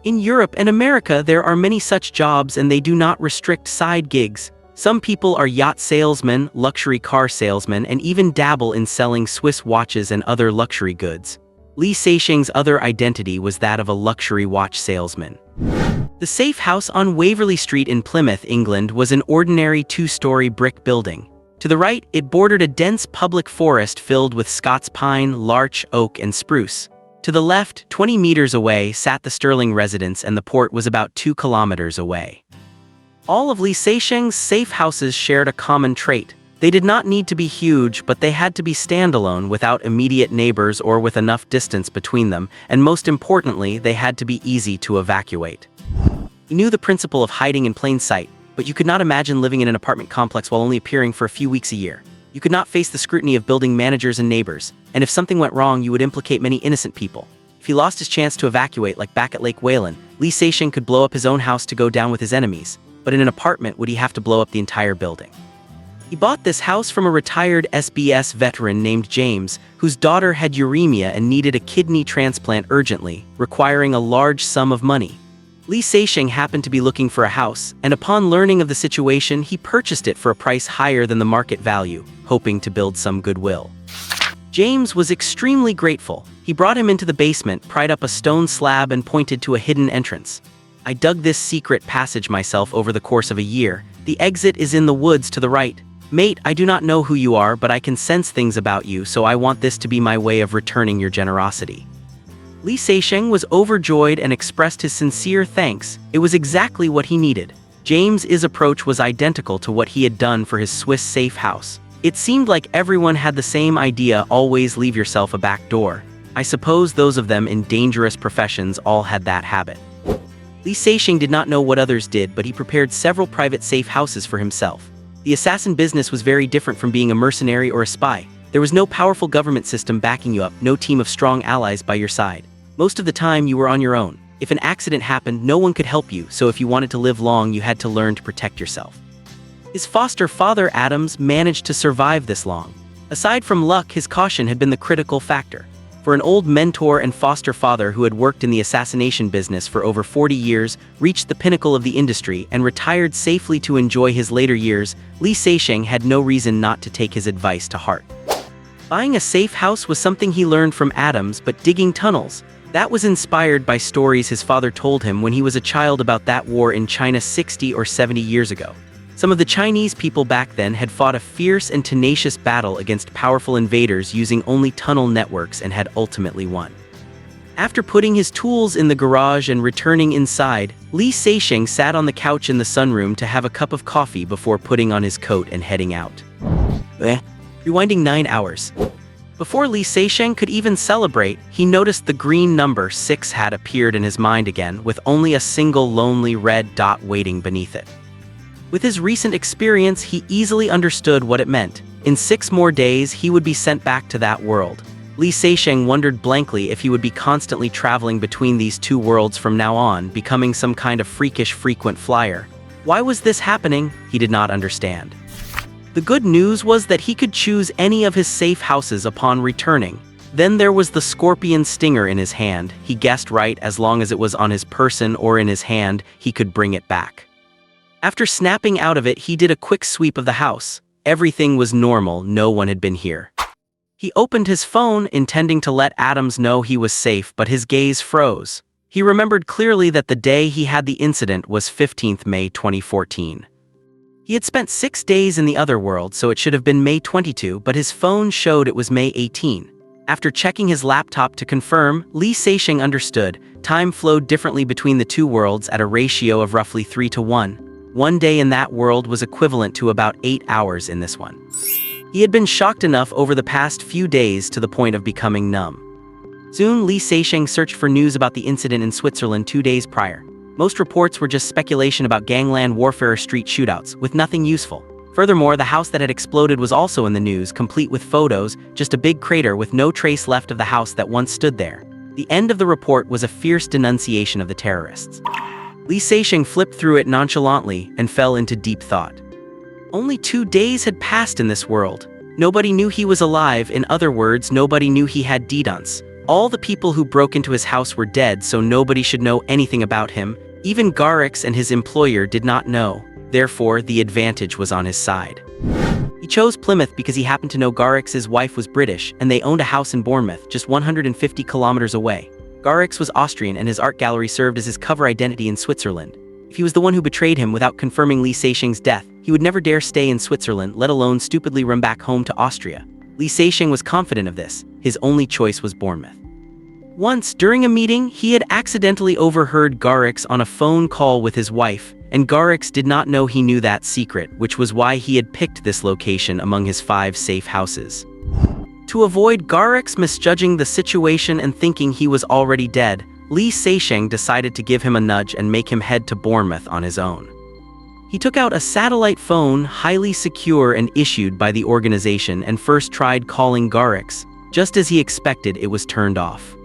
In Europe and America, there are many such jobs, and they do not restrict side gigs. Some people are yacht salesmen, luxury car salesmen, and even dabble in selling Swiss watches and other luxury goods. Li Seixing's other identity was that of a luxury watch salesman. The safe house on Waverley Street in Plymouth, England, was an ordinary 2-story brick building. To the right, it bordered a dense public forest filled with Scots pine, larch, oak, and spruce. To the left, 20 meters away, sat the Sterling residence, and the port was about 2 kilometers away. All of Li Seixing's safe houses shared a common trait. They did not need to be huge, but they had to be standalone, without immediate neighbors or with enough distance between them, and most importantly, they had to be easy to evacuate. He knew the principle of hiding in plain sight, but you could not imagine living in an apartment complex while only appearing for a few weeks a year. You could not face the scrutiny of building managers and neighbors, and if something went wrong, you would implicate many innocent people. If he lost his chance to evacuate, like back at Lake Whalen, Li Seixing could blow up his own house to go down with his enemies, but in an apartment would he have to blow up the entire building. He bought this house from a retired SBS veteran named James, whose daughter had uremia and needed a kidney transplant urgently, requiring a large sum of money. Li Seixing happened to be looking for a house, and upon learning of the situation, he purchased it for a price higher than the market value, hoping to build some goodwill. James was extremely grateful. He brought him into the basement, pried up a stone slab, and pointed to a hidden entrance. "I dug this secret passage myself over the course of a year. The exit is in the woods to the right. Mate, I do not know who you are, but I can sense things about you, so I want this to be my way of returning your generosity." Li Seixing was overjoyed and expressed his sincere thanks. It was exactly what he needed. James's approach was identical to what he had done for his Swiss safe house. It seemed like everyone had the same idea: always leave yourself a back door. I suppose those of them in dangerous professions all had that habit. Li Seixing did not know what others did, but he prepared several private safe houses for himself. The assassin business was very different from being a mercenary or a spy. There was no powerful government system backing you up, no team of strong allies by your side. Most of the time, you were on your own. If an accident happened, no one could help you, so if you wanted to live long, you had to learn to protect yourself. His foster father Adams managed to survive this long. Aside from luck, his caution had been the critical factor. For an old mentor and foster father who had worked in the assassination business for over 40 years, reached the pinnacle of the industry, and retired safely to enjoy his later years, Lee Seixing had no reason not to take his advice to heart. Buying a safe house was something he learned from Adams, but digging tunnels, that was inspired by stories his father told him when he was a child about that war in China 60 or 70 years ago. Some of the Chinese people back then had fought a fierce and tenacious battle against powerful invaders using only tunnel networks and had ultimately won. After putting his tools in the garage and returning inside, Lee Seixing sat on the couch in the sunroom to have a cup of coffee before putting on his coat and heading out. Rewinding 9 hours. Before Lee Seixing could even celebrate, he noticed the green number 6 had appeared in his mind again, with only a single lonely red dot waiting beneath it. With his recent experience, he easily understood what it meant. In 6 more days, he would be sent back to that world. Lee Seixing wondered blankly if he would be constantly traveling between these two worlds from now on, becoming some kind of freakish frequent flyer. Why was this happening? He did not understand. The good news was that he could choose any of his safe houses upon returning. Then there was the scorpion stinger in his hand. He guessed right, as long as it was on his person or in his hand, he could bring it back. After snapping out of it, he did a quick sweep of the house. Everything was normal, no one had been here. He opened his phone, intending to let Adams know he was safe, but his gaze froze. He remembered clearly that the day he had the incident was 15th May 2014. He had spent 6 days in the other world, so it should have been May 22, but his phone showed it was May 18. After checking his laptop to confirm, Lee Seixing understood. Time flowed differently between the two worlds at a ratio of roughly 3 to 1. One day in that world was equivalent to about 8 hours in this one. He had been shocked enough over the past few days to the point of becoming numb. Soon, Lee Seixing searched for news about the incident in Switzerland 2 days prior. Most reports were just speculation about gangland warfare or street shootouts, with nothing useful. Furthermore, the house that had exploded was also in the news, complete with photos, just a big crater with no trace left of the house that once stood there. The end of the report was a fierce denunciation of the terrorists. Lee Seixing flipped through it nonchalantly and fell into deep thought. Only 2 days had passed in this world. Nobody knew he was alive. In other words, nobody knew he had dedance. All the people who broke into his house were dead, so nobody should know anything about him. Even Garrix and his employer did not know. Therefore, the advantage was on his side. He chose Plymouth because he happened to know Garrix's wife was British, and they owned a house in Bournemouth, just 150 kilometers away. Garrix was Austrian, and his art gallery served as his cover identity in Switzerland. If he was the one who betrayed him without confirming Lee Seixing's death, he would never dare stay in Switzerland, let alone stupidly run back home to Austria. Lee Seixing was confident of this. His only choice was Bournemouth. Once, during a meeting, he had accidentally overheard Garrix on a phone call with his wife, and Garrix did not know he knew that secret, which was why he had picked this location among his 5 safe houses. To avoid Garrix misjudging the situation and thinking he was already dead, Lee Seixing decided to give him a nudge and make him head to Bournemouth on his own. He took out a satellite phone, highly secure and issued by the organization, and first tried calling Garrix. Just as he expected, it was turned off.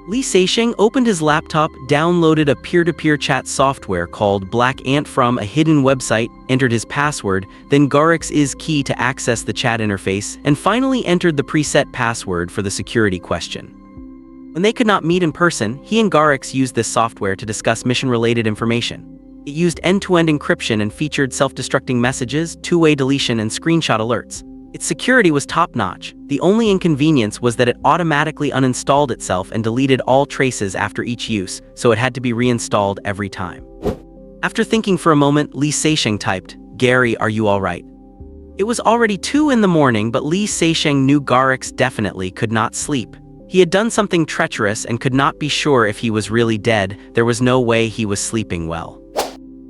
Lee Seixing opened his laptop, downloaded a peer-to-peer chat software called Black Ant from a hidden website, entered his password, then Garrix's key to access the chat interface, and finally entered the preset password for the security question. When they could not meet in person, he and Garrix used this software to discuss mission-related information. It used end-to-end encryption and featured self-destructing messages, two-way deletion, and screenshot alerts. Its security was top-notch. The only inconvenience was that it automatically uninstalled itself and deleted all traces after each use, so it had to be reinstalled every time. After thinking for a moment, Lee Seixing typed, "Gary, are you all right?" It was already 2 in the morning, but Lee Seixing knew Garrix definitely could not sleep. He had done something treacherous and could not be sure if he was really dead. There was no way he was sleeping well.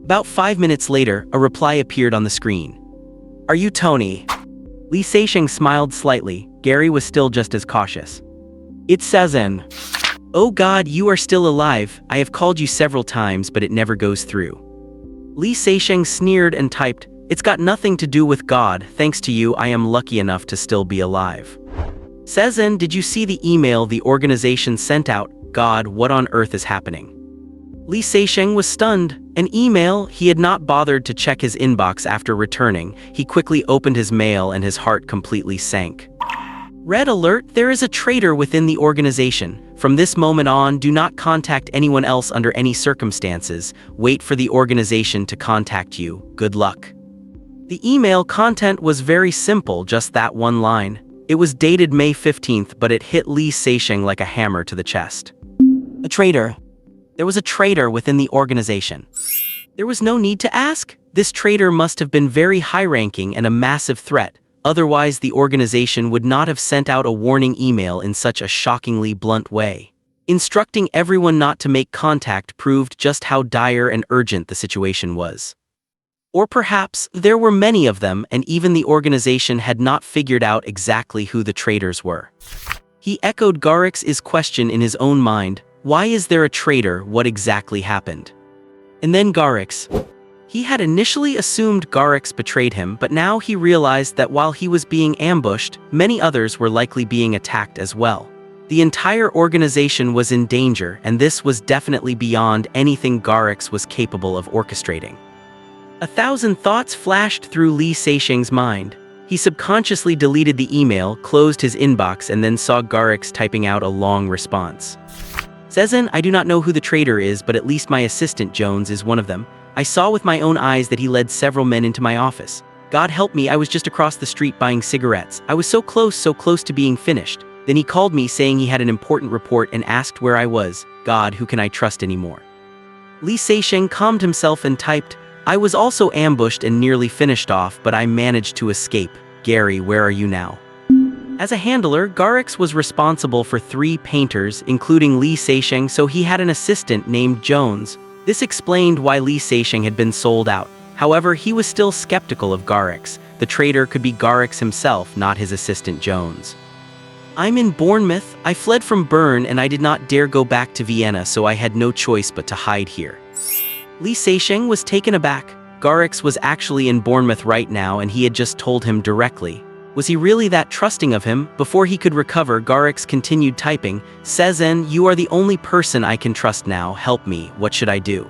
About 5 minutes later, a reply appeared on the screen. "Are you Tony?" Lee Seixing smiled slightly. Gary was still just as cautious. "It says in. Oh God, you are still alive. I have called you several times, but it never goes through." Lee Seixing sneered and typed, "It's got nothing to do with God. Thanks to you, I am lucky enough to still be alive." Says in, "Did you see the email the organization sent out? God, what on earth is happening?" Li Seixing was stunned. An email. He had not bothered to check his inbox after returning. He quickly opened his mail and his heart completely sank. Red alert, there is a traitor within the organization. From this moment on, do not contact anyone else under any circumstances. Wait for the organization to contact you. Good luck. The email content was very simple, just that one line. It was dated May 15th, but it hit Li Seixing like a hammer to the chest. A traitor. There was a traitor within the organization. There was no need to ask. This traitor must have been very high-ranking and a massive threat. Otherwise, the organization would not have sent out a warning email in such a shockingly blunt way. Instructing everyone not to make contact proved just how dire and urgent the situation was. Or perhaps there were many of them, and even the organization had not figured out exactly who the traitors were. He echoed Garrick's question in his own mind. Why is there a traitor? What exactly happened? And then Garrick's. He had initially assumed Garrick's betrayed him, but now he realized that while he was being ambushed, many others were likely being attacked as well. The entire organization was in danger, and this was definitely beyond anything Garrick's was capable of orchestrating. 1,000 thoughts flashed through Li Seixing's mind. He subconsciously deleted the email, closed his inbox, and then saw Garrick's typing out a long response. Sezen, I do not know who the traitor is, but at least my assistant Jones is one of them. I saw with my own eyes that he led several men into my office. God help me, I was just across the street buying cigarettes. I was so close to being finished. Then he called me saying he had an important report and asked where I was. God, who can I trust anymore? Li Seixing calmed himself and typed, I was also ambushed and nearly finished off, but I managed to escape. Gary, where are you now? As a handler, Garrick's was responsible for 3 painters, including Li Seixing, so he had an assistant named Jones. This explained why Li Seixing had been sold out. However, he was still skeptical of Garrick's. The traitor could be Garrick's himself, not his assistant Jones. I'm in Bournemouth. I fled from Bern and I did not dare go back to Vienna, so I had no choice but to hide here. Li Seixing was taken aback. Garrick's was actually in Bournemouth right now and he had just told him directly. Was he really that trusting of him? Before he could recover, Garrick's continued typing, Sezen, you are the only person I can trust now. Help me. What should I do?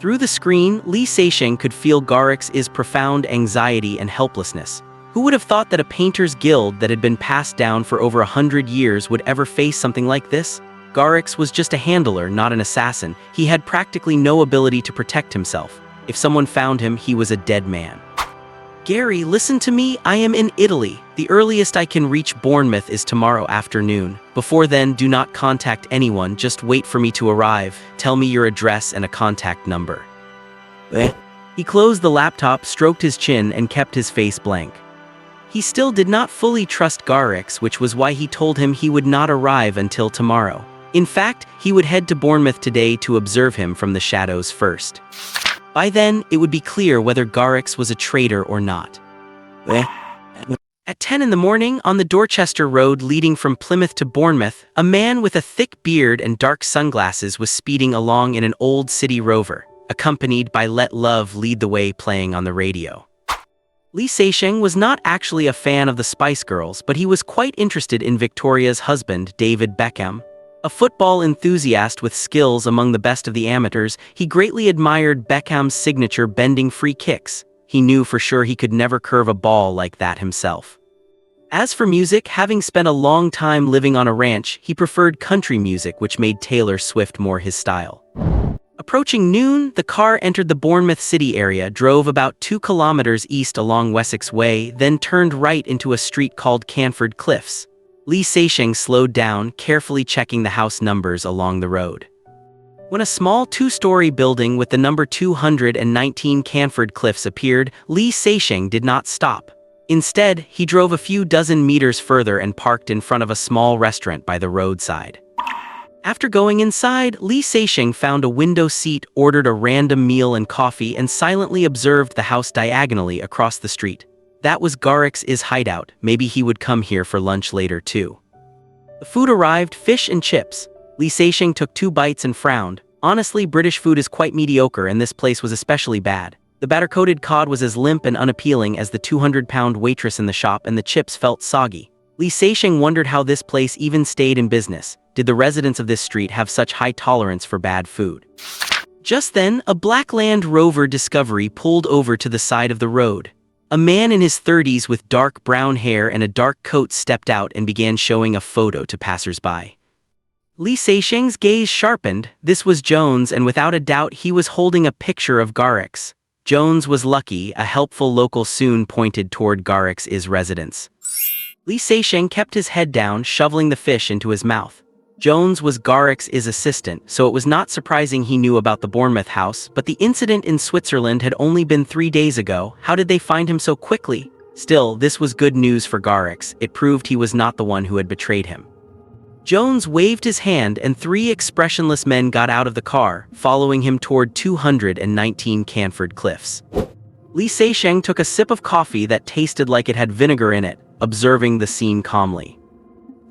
Through the screen, Li Seixing could feel Garrick's profound anxiety and helplessness. Who would have thought that a painter's guild that had been passed down for over 100 years would ever face something like this? Garrick's was just a handler, not an assassin. He had practically no ability to protect himself. If someone found him, he was a dead man. Gary, listen to me. I am in Italy. The earliest I can reach Bournemouth is tomorrow afternoon. Before then, do not contact anyone. Just wait for me to arrive. Tell me your address and a contact number. He closed the laptop, stroked his chin, and kept his face blank. He still did not fully trust Garrick's, which was why he told him he would not arrive until tomorrow. In fact, he would head to Bournemouth today to observe him from the shadows first. By then, it would be clear whether Garrick's was a traitor or not. At 10 in the morning, on the Dorchester Road leading from Plymouth to Bournemouth, a man with a thick beard and dark sunglasses was speeding along in an old city rover, accompanied by Let Love Lead the Way playing on the radio. Li Seixing was not actually a fan of the Spice Girls, but he was quite interested in Victoria's husband, David Beckham. A football enthusiast with skills among the best of the amateurs, he greatly admired Beckham's signature bending free kicks. He knew for sure he could never curve a ball like that himself. As for music, having spent a long time living on a ranch, he preferred country music, which made Taylor Swift more his style. Approaching noon, the car entered the Bournemouth city area, drove about 2 kilometers east along Wessex Way, then turned right into a street called Canford Cliffs. Li Seixing slowed down, carefully checking the house numbers along the road. When a small 2-story building with the number 219 Canford Cliffs appeared, Li Seixing did not stop. Instead, he drove a few dozen meters further and parked in front of a small restaurant by the roadside. After going inside, Li Seixing found a window seat, ordered a random meal and coffee, and silently observed the house diagonally across the street. That was Garrick's hideout. Maybe he would come here for lunch later too. The food arrived, fish and chips. Li Seixing took 2 bites and frowned. Honestly, British food is quite mediocre and this place was especially bad. The batter-coated cod was as limp and unappealing as the 200-pound waitress in the shop, and the chips felt soggy. Li Seixing wondered how this place even stayed in business. did the residents of this street have such high tolerance for bad food. Just then, a black Land Rover Discovery pulled over to the side of the road. A man in his 30s with dark brown hair and a dark coat stepped out and began showing a photo to passers-by. Li Seixing's gaze sharpened. This was Jones, and without a doubt he was holding a picture of Garrick's. Jones was lucky. A helpful local soon pointed toward Garrick's residence. Li Seixing kept his head down, shoveling the fish into his mouth. Jones was Garrick's assistant, so it was not surprising he knew about the Bournemouth house, but the incident in Switzerland had only been 3 days ago. How did they find him so quickly? Still, this was good news for Garrick's. It proved he was not the one who had betrayed him. Jones waved his hand and 3 expressionless men got out of the car, following him toward 219 Canford Cliffs. Li Seixing took a sip of coffee that tasted like it had vinegar in it, observing the scene calmly.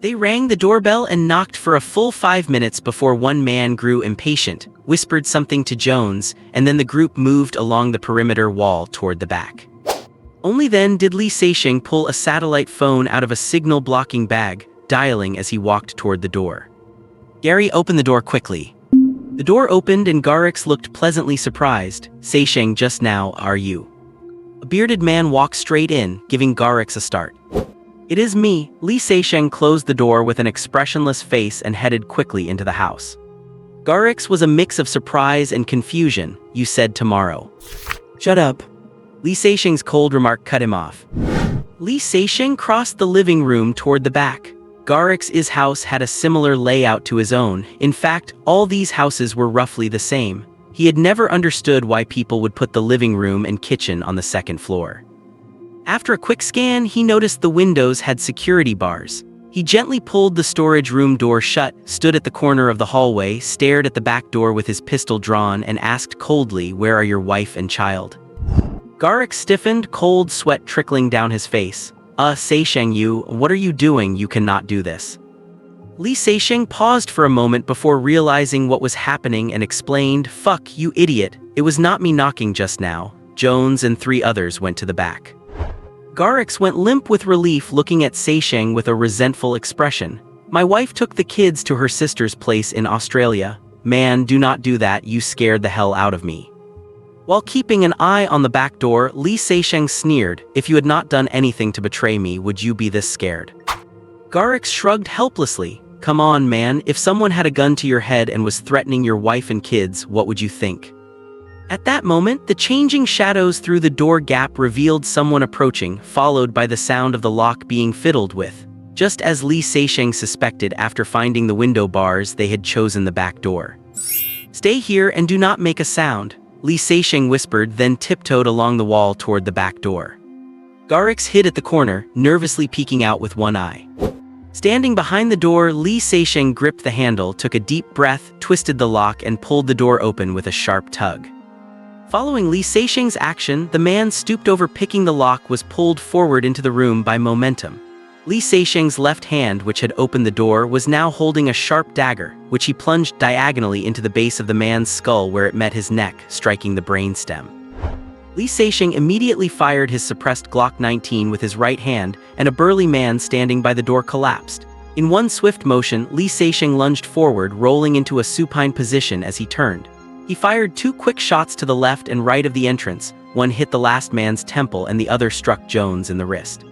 They rang the doorbell and knocked for a full 5 minutes before one man grew impatient, whispered something to Jones, and then the group moved along the perimeter wall toward the back. Only then did Li Seixing pull a satellite phone out of a signal-blocking bag, dialing as he walked toward the door. Gary, open the door quickly. The door opened and Garrick's looked pleasantly surprised. Seixing, just now, are you? A bearded man walked straight in, giving Garrick's a start. It is me. Li Seixing closed the door with an expressionless face and headed quickly into the house. Garrick's was a mix of surprise and confusion. You said tomorrow. Shut up. Li Seixing's cold remark cut him off. Li Seixing crossed the living room toward the back. Garrick's house had a similar layout to his own. In fact, all these houses were roughly the same. He had never understood why people would put the living room and kitchen on the second floor. After a quick scan, he noticed the windows had security bars. He gently pulled the storage room door shut, stood at the corner of the hallway, stared at the back door with his pistol drawn, and asked coldly, "Where are your wife and child?" Garrick stiffened, cold sweat trickling down his face. Seixing, what are you doing? You cannot do this." Li Seixing paused for a moment before realizing what was happening and explained, "Fuck, you idiot. It was not me knocking just now." Jones and 3 others went to the back. Garrick's went limp with relief, looking at Seixing with a resentful expression. "My wife took the kids to her sister's place in Australia. Man, do not do that, you scared the hell out of me." While keeping an eye on the back door, Li Seixing sneered, "If you had not done anything to betray me, would you be this scared?" Garrick shrugged helplessly. "Come on, man, if someone had a gun to your head and was threatening your wife and kids, what would you think?" At that moment, the changing shadows through the door gap revealed someone approaching, followed by the sound of the lock being fiddled with. Just as Li Seixing suspected after finding the window bars, they had chosen the back door. "Stay here and do not make a sound," Li Seixing whispered, then tiptoed along the wall toward the back door. Garrick's hid at the corner, nervously peeking out with one eye. Standing behind the door, Li Seixing gripped the handle, took a deep breath, twisted the lock, and pulled the door open with a sharp tug. Following Li Seixing's action, the man stooped over, picking the lock, was pulled forward into the room by momentum. Li Seixing's left hand, which had opened the door, was now holding a sharp dagger, which he plunged diagonally into the base of the man's skull where it met his neck, striking the brainstem. Li Seixing immediately fired his suppressed Glock 19 with his right hand, and a burly man standing by the door collapsed. In one swift motion, Li Seixing lunged forward, rolling into a supine position as he turned. He fired 2 quick shots to the left and right of the entrance. One hit the last man's temple and the other struck Jones in the wrist.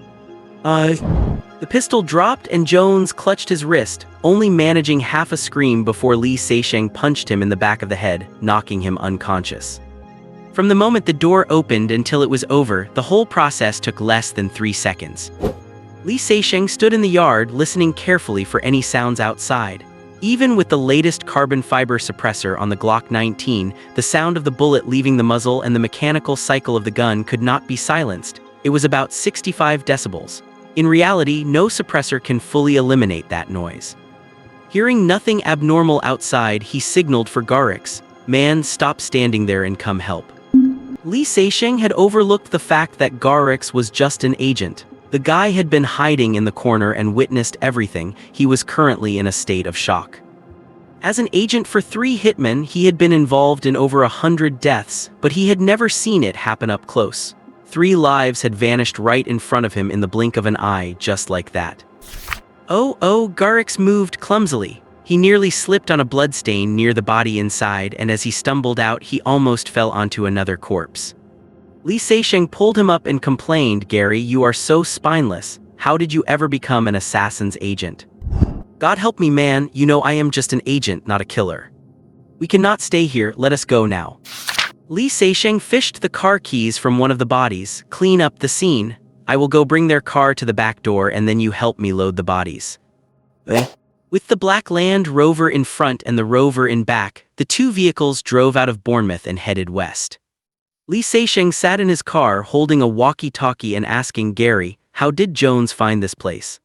The pistol dropped and Jones clutched his wrist, only managing half a scream before Li Seixing punched him in the back of the head, knocking him unconscious. From the moment the door opened until it was over, the whole process took less than 3 seconds. Li Seixing stood in the yard, listening carefully for any sounds outside. Even with the latest carbon fiber suppressor on the Glock 19, the sound of the bullet leaving the muzzle and the mechanical cycle of the gun could not be silenced. It was about 65 decibels. In reality, no suppressor can fully eliminate that noise. Hearing nothing abnormal outside, he signaled for Garrick's. "Man, stop standing there and come help." Li Seixing had overlooked the fact that Garrick's was just an agent. The guy had been hiding in the corner and witnessed everything. He was currently in a state of shock. As an agent for 3 hitmen, he had been involved in over 100 deaths, but he had never seen it happen up close. 3 lives had vanished right in front of him in the blink of an eye, just like that. Oh, Garrick's moved clumsily. He nearly slipped on a bloodstain near the body inside, and as he stumbled out, he almost fell onto another corpse. Li Seixing pulled him up and complained, "Gary, you are so spineless. How did you ever become an assassin's agent?" "God help me, man, you know I am just an agent, not a killer. We cannot stay here, let us go now." Li Seixing fished the car keys from one of the bodies. "Clean up the scene. I will go bring their car to the back door and then you help me load the bodies." With the black Land Rover in front and the Rover in back, the two vehicles drove out of Bournemouth and headed west. Li Seixing sat in his car holding a walkie-talkie and asking Gary, "How did Jones find this place?"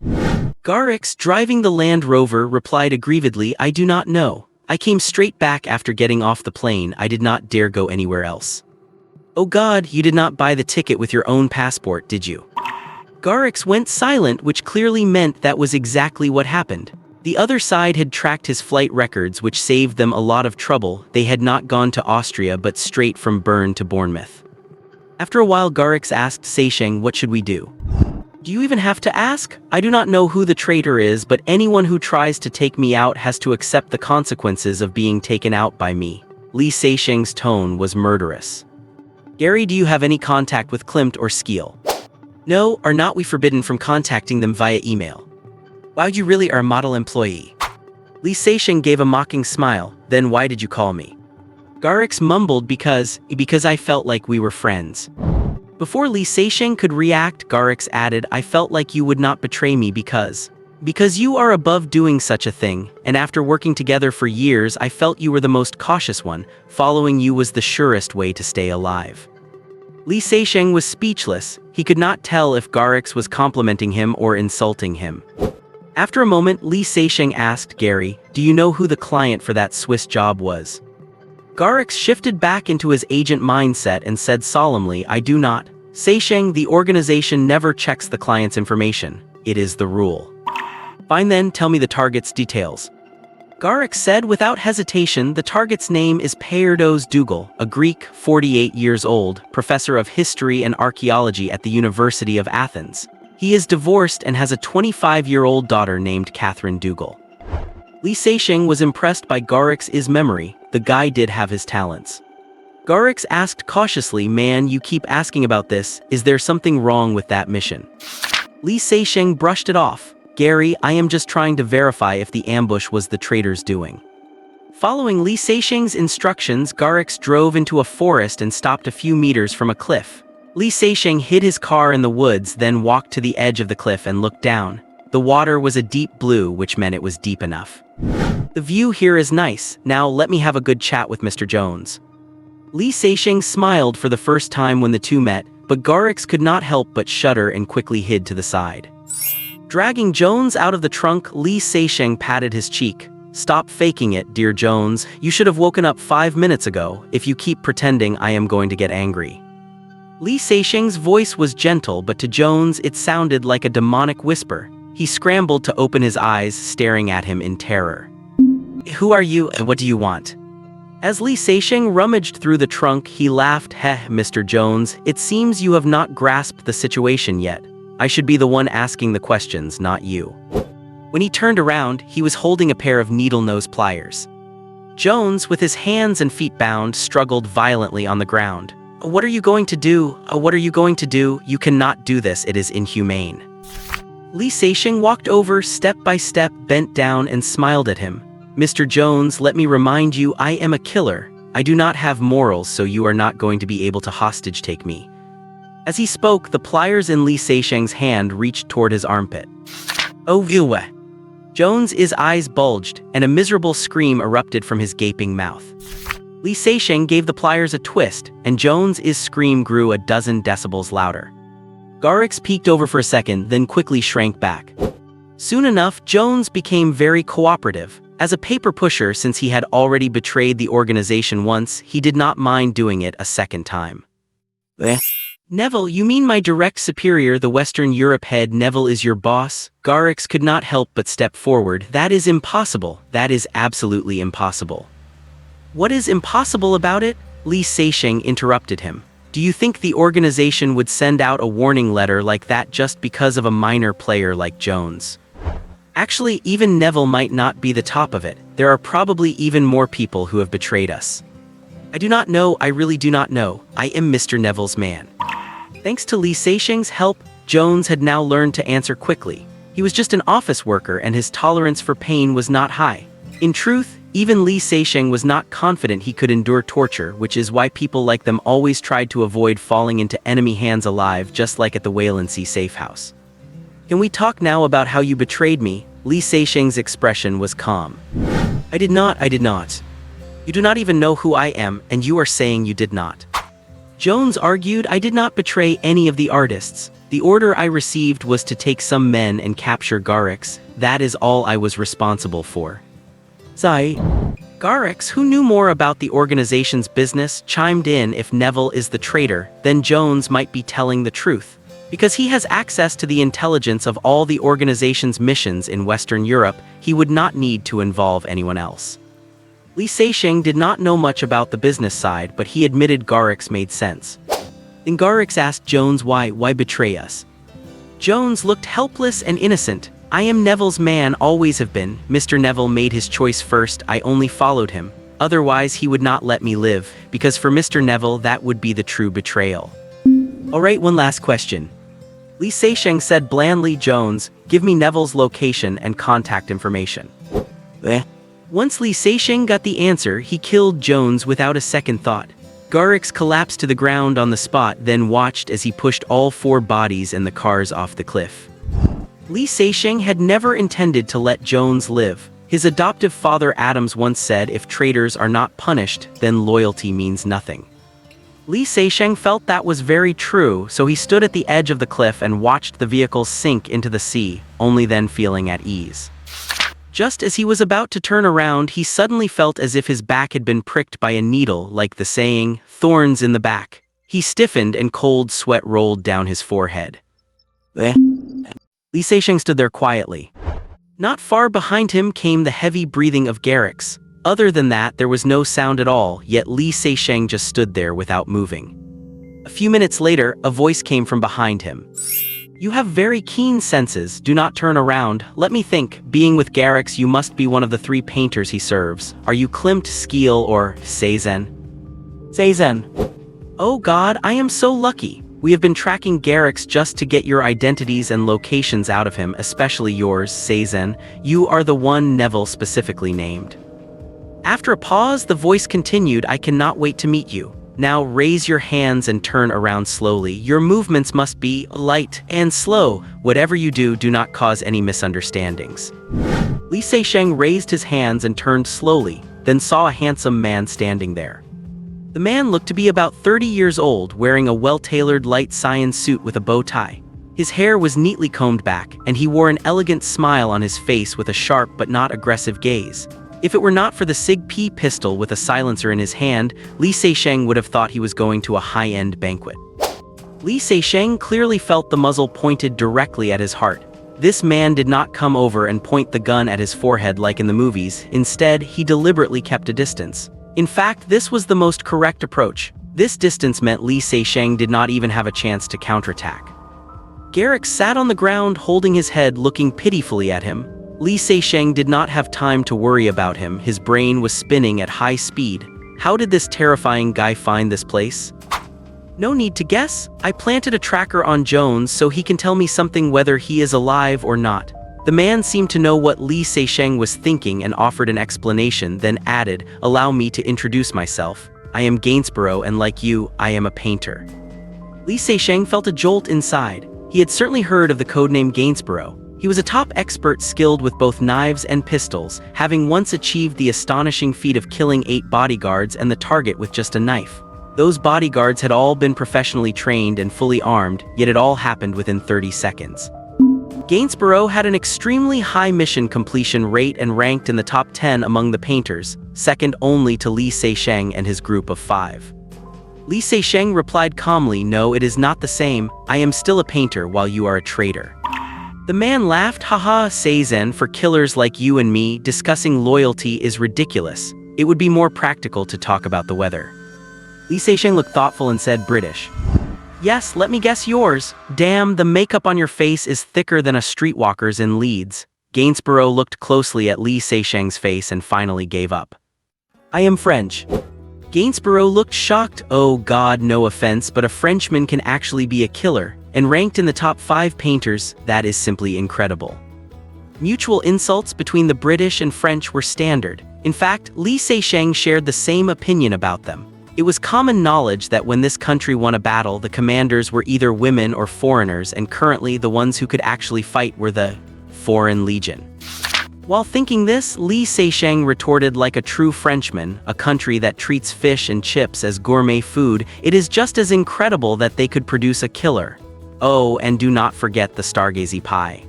Garrix, driving the Land Rover, replied aggrievedly, "I do not know. I came straight back after getting off the plane. I did not dare go anywhere else." "Oh God, you did not buy the ticket with your own passport, did you?" Garrix went silent, which clearly meant that was exactly what happened. The other side had tracked his flight records, which saved them a lot of trouble. They had not gone to Austria but straight from Bern to Bournemouth. After a while, Garrix asked Seixing, "What should we do?" "Do you even have to ask? I do not know who the traitor is, but anyone who tries to take me out has to accept the consequences of being taken out by me." Li Seixing's tone was murderous. "Gary, do you have any contact with Klimt or Skeel?" "No, are not we forbidden from contacting them via email?" "Wow, you really are a model employee." Li Seixing gave a mocking smile. "Then why did you call me?" Garrix mumbled, because I felt like we were friends." Before Li Seixing could react, Garrix added, "I felt like you would not betray me because you are above doing such a thing, and after working together for years I felt you were the most cautious one. Following you was the surest way to stay alive." Li Seixing was speechless. He could not tell if Garrix was complimenting him or insulting him. After a moment, Li Seixing asked Gary, "Do you know who the client for that Swiss job was?" Garrix shifted back into his agent mindset and said solemnly, "I do not. Seixing, the organization never checks the client's information. It is the rule." "Fine then, tell me the target's details." Garrix said without hesitation, "The target's name is Peirdos Dougal, a Greek, 48 years old, professor of history and archaeology at the University of Athens. He is divorced and has a 25-year-old daughter named Catherine Dougal." Li Seixing was impressed by Garrix's memory. The guy did have his talents. Garrix asked cautiously, "Man, you keep asking about this. Is there something wrong with that mission?" Li Seixing brushed it off. "Gary, I am just trying to verify if the ambush was the traitor's doing." Following Li Seixing's instructions, Garrix drove into a forest and stopped a few meters from a cliff. Li Seixing hid his car in the woods, then walked to the edge of the cliff and looked down. The water was a deep blue, which meant it was deep enough. "The view here is nice. Now let me have a good chat with Mr. Jones." Li Seixing smiled for the first time when the two met, but Garrix could not help but shudder and quickly hid to the side. Dragging Jones out of the trunk, Li Seixing patted his cheek. "Stop faking it, dear Jones. You should have woken up 5 minutes ago. If you keep pretending, I am going to get angry." Li Seixing's voice was gentle, but to Jones it sounded like a demonic whisper. He scrambled to open his eyes, staring at him in terror. "Who are you and what do you want?" As Li Seixing rummaged through the trunk, he laughed. "Heh, Mr. Jones, it seems you have not grasped the situation yet. I should be the one asking the questions, not you." When he turned around, he was holding a pair of needle-nose pliers. Jones, with his hands and feet bound, struggled violently on the ground. "What are you going to do? What are you going to do? You cannot do this, it is inhumane." Li Seixing walked over step by step, bent down and smiled at him. "Mr. Jones, let me remind you, I am a killer. I do not have morals, so you are not going to be able to hostage take me." As he spoke, the pliers in Li Seixing's hand reached toward his armpit. "Oh, viewe." Jones's eyes bulged, and a miserable scream erupted from his gaping mouth. Li Seixing gave the pliers a twist, and Jones's scream grew a dozen decibels louder. Garrix peeked over for a second, then quickly shrank back. Soon enough, Jones became very cooperative. As a paper pusher, since he had already betrayed the organization once, he did not mind doing it a second time. "Neville, you mean my direct superior, the Western Europe head Neville is your boss?" Garrix could not help but step forward. "That is impossible. That is absolutely impossible." "What is impossible about it?" Li Seixing interrupted him. "Do you think the organization would send out a warning letter like that just because of a minor player like Jones?" Actually, even Neville might not be the top of it. There are probably even more people who have betrayed us. I do not know, I really do not know. I am Mr. Neville's man. Thanks to Li Seixing's help, Jones had now learned to answer quickly. He was just an office worker and his tolerance for pain was not high. In truth, even Li Seixing was not confident he could endure torture, which is why people like them always tried to avoid falling into enemy hands alive, just like at the Wayland-Sea safe house. Can we talk now about how you betrayed me? Li Seixing's expression was calm. I did not. You do not even know who I am, and you are saying you did not. Jones argued, I did not betray any of the artists. The order I received was to take some men and capture Garrix. That is all I was responsible for. Zai. Garrix, who knew more about the organization's business, chimed in. If Neville is the traitor, then Jones might be telling the truth. Because he has access to the intelligence of all the organization's missions in Western Europe, he would not need to involve anyone else. Li Seixing did not know much about the business side, but he admitted Garrix made sense. Then Garrix asked Jones why betray us? Jones looked helpless and innocent. I am Neville's man, always have been. Mr. Neville made his choice first, I only followed him. Otherwise he would not let me live, because for Mr. Neville that would be the true betrayal. Alright, one last question. Li Seixing said blandly, Jones, give me Neville's location and contact information. Once Li Seixing got the answer, he killed Jones without a second thought. Garrix collapsed to the ground on the spot, then watched as he pushed all 4 bodies and the cars off the cliff. Li Seixing had never intended to let Jones live. His adoptive father Adams once said, if traitors are not punished, then loyalty means nothing. Li Seixing felt that was very true, so he stood at the edge of the cliff and watched the vehicles sink into the sea, only then feeling at ease. Just as he was about to turn around, he suddenly felt as if his back had been pricked by a needle, like the saying, thorns in the back. He stiffened and cold sweat rolled down his forehead. Li Seixing stood there quietly. Not far behind him came the heavy breathing of Garrix. Other than that, there was no sound at all, yet Li Seixing just stood there without moving. A few minutes later, a voice came from behind him. You have very keen senses, do not turn around. Let me think, being with Garrix you must be one of the 3 painters he serves. Are you Klimt, Skeel, or Seizen? Seizen. Oh God, I am so lucky. We have been tracking Garrix just to get your identities and locations out of him, especially yours, Seizen. You are the one Neville specifically named. After a pause, the voice continued, I cannot wait to meet you. Now raise your hands and turn around slowly. Your movements must be light and slow. Whatever you do, do not cause any misunderstandings. Li Seixing raised his hands and turned slowly, then saw a handsome man standing there. The man looked to be about 30 years old, wearing a well-tailored light cyan suit with a bow tie. His hair was neatly combed back, and he wore an elegant smile on his face with a sharp but not aggressive gaze. If it were not for the Sig P pistol with a silencer in his hand, Li Seixing would have thought he was going to a high-end banquet. Li Seixing clearly felt the muzzle pointed directly at his heart. This man did not come over and point the gun at his forehead like in the movies. Instead, he deliberately kept a distance. In fact, this was the most correct approach. This distance meant Li Seixing did not even have a chance to counterattack. Garrix sat on the ground holding his head, looking pitifully at him. Li Seixing did not have time to worry about him. His brain was spinning at high speed. How did this terrifying guy find this place? No need to guess. I planted a tracker on Jones so he can tell me something whether he is alive or not. The man seemed to know what Li Seixing was thinking and offered an explanation, then added, allow me to introduce myself. I am Gainsborough and like you, I am a painter. Li Seixing felt a jolt inside. He had certainly heard of the codename Gainsborough. He was a top expert skilled with both knives and pistols, having once achieved the astonishing feat of killing 8 bodyguards and the target with just a knife. Those bodyguards had all been professionally trained and fully armed, yet it all happened within 30 seconds. Gainsborough had an extremely high mission completion rate and ranked in the top 10 among the painters, second only to Li Seixing and his group of 5. Li Seixing replied calmly, no, it is not the same. I am still a painter while you are a traitor. The man laughed, haha, Seizen, for killers like you and me, discussing loyalty is ridiculous. It would be more practical to talk about the weather. Li Seixing looked thoughtful and said, British. Yes, let me guess yours. Damn, the makeup on your face is thicker than a streetwalker's in Leeds. Gainsborough looked closely at Li Seixing's face and finally gave up. I am French. Gainsborough looked shocked. Oh God, no offense, but a Frenchman can actually be a killer, and ranked in the top 5 painters. That is simply incredible. Mutual insults between the British and French were standard. In fact, Li Seixing shared the same opinion about them. It was common knowledge that when this country won a battle, the commanders were either women or foreigners, and currently the ones who could actually fight were the Foreign Legion. While thinking this, Li Seixing retorted like a true Frenchman, a country that treats fish and chips as gourmet food, it is just as incredible that they could produce a killer. Oh, and do not forget the Stargazy pie.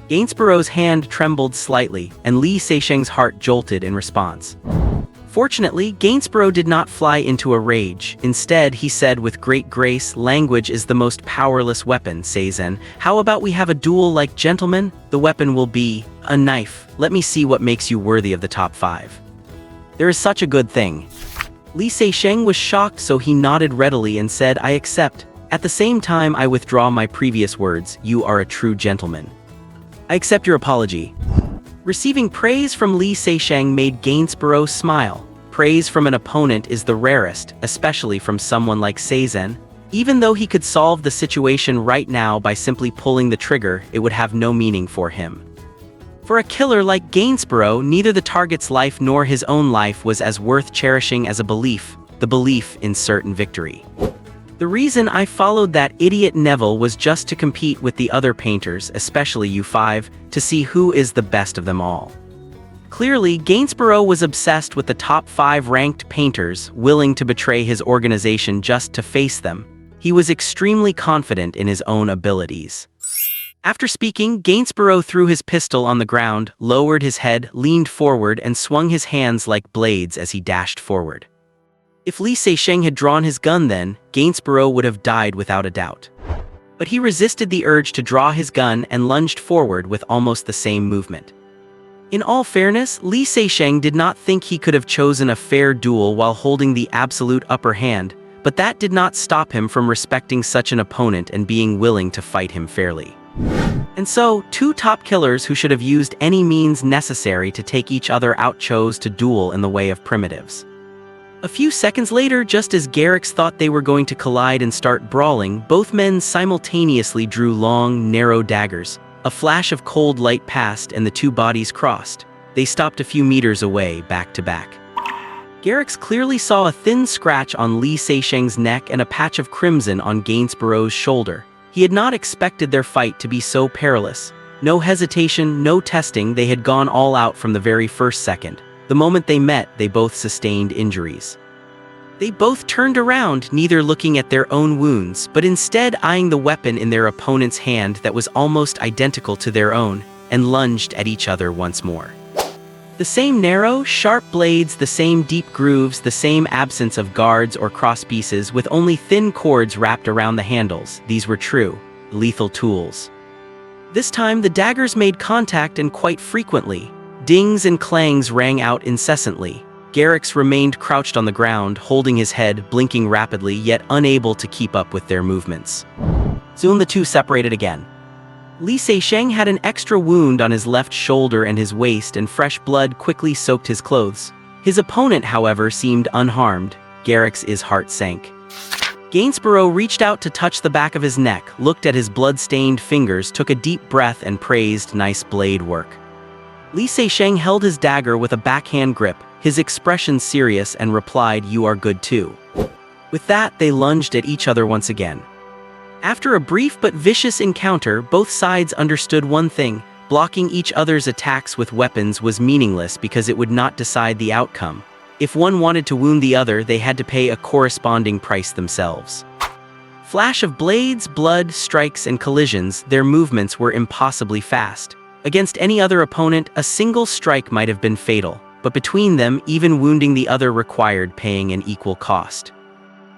Gainsborough's hand trembled slightly, and Li Seixing's heart jolted in response. Fortunately, Gainsborough did not fly into a rage. Instead, he said with great grace, language is the most powerless weapon, Seizen. How about we have a duel like gentlemen? The weapon will be a knife. Let me see what makes you worthy of the top 5. There is such a good thing. Li Seixing was shocked, so he nodded readily and said, I accept. At the same time, I withdraw my previous words. You are a true gentleman. I accept your apology. Receiving praise from Li Seixing made Gainsborough smile. Praise from an opponent is the rarest, especially from someone like Seizen. Even though he could solve the situation right now by simply pulling the trigger, it would have no meaning for him. For a killer like Gainsborough, neither the target's life nor his own life was as worth cherishing as a belief, the belief in certain victory. The reason I followed that idiot Neville was just to compete with the other painters, especially you 5, to see who is the best of them all. Clearly, Gainsborough was obsessed with the top 5 ranked painters, willing to betray his organization just to face them. He was extremely confident in his own abilities. After speaking, Gainsborough threw his pistol on the ground, lowered his head, leaned forward, and swung his hands like blades as he dashed forward. If Li Seixing had drawn his gun then, Gainsborough would have died without a doubt. But he resisted the urge to draw his gun and lunged forward with almost the same movement. In all fairness, Li Seixing did not think he could have chosen a fair duel while holding the absolute upper hand, but that did not stop him from respecting such an opponent and being willing to fight him fairly. And so, 2 top killers who should have used any means necessary to take each other out chose to duel in the way of primitives. A few seconds later, just as Garrix thought they were going to collide and start brawling, both men simultaneously drew long, narrow daggers. A flash of cold light passed and the 2 bodies crossed. They stopped a few meters away, back to back. Garrix clearly saw a thin scratch on Li Seixing's neck and a patch of crimson on Gainsborough's shoulder. He had not expected their fight to be so perilous. No hesitation, no testing, they had gone all out from the very first second. The moment they met, they both sustained injuries. They both turned around, neither looking at their own wounds, but instead eyeing the weapon in their opponent's hand that was almost identical to their own, and lunged at each other once more. The same narrow, sharp blades, the same deep grooves, the same absence of guards or crosspieces with only thin cords wrapped around the handles. These were true, lethal tools. This time the daggers made contact, and quite frequently. Dings and clangs rang out incessantly. Garrix remained crouched on the ground, holding his head, blinking rapidly, yet unable to keep up with their movements. Soon the 2 separated again. Li Seixing had an extra wound on his left shoulder and his waist, and fresh blood quickly soaked his clothes. His opponent, however, seemed unharmed. Garrix's heart sank. Gainsborough reached out to touch the back of his neck, looked at his blood-stained fingers, took a deep breath, and praised nice blade work. Li Seixing held his dagger with a backhand grip, his expression serious, and replied, "You are good too." With that, they lunged at each other once again. After a brief but vicious encounter, both sides understood one thing: blocking each other's attacks with weapons was meaningless because it would not decide the outcome. If one wanted to wound the other, they had to pay a corresponding price themselves. Flash of blades, blood, strikes, and collisions, their movements were impossibly fast. Against any other opponent, a single strike might have been fatal, but between them, even wounding the other required paying an equal cost.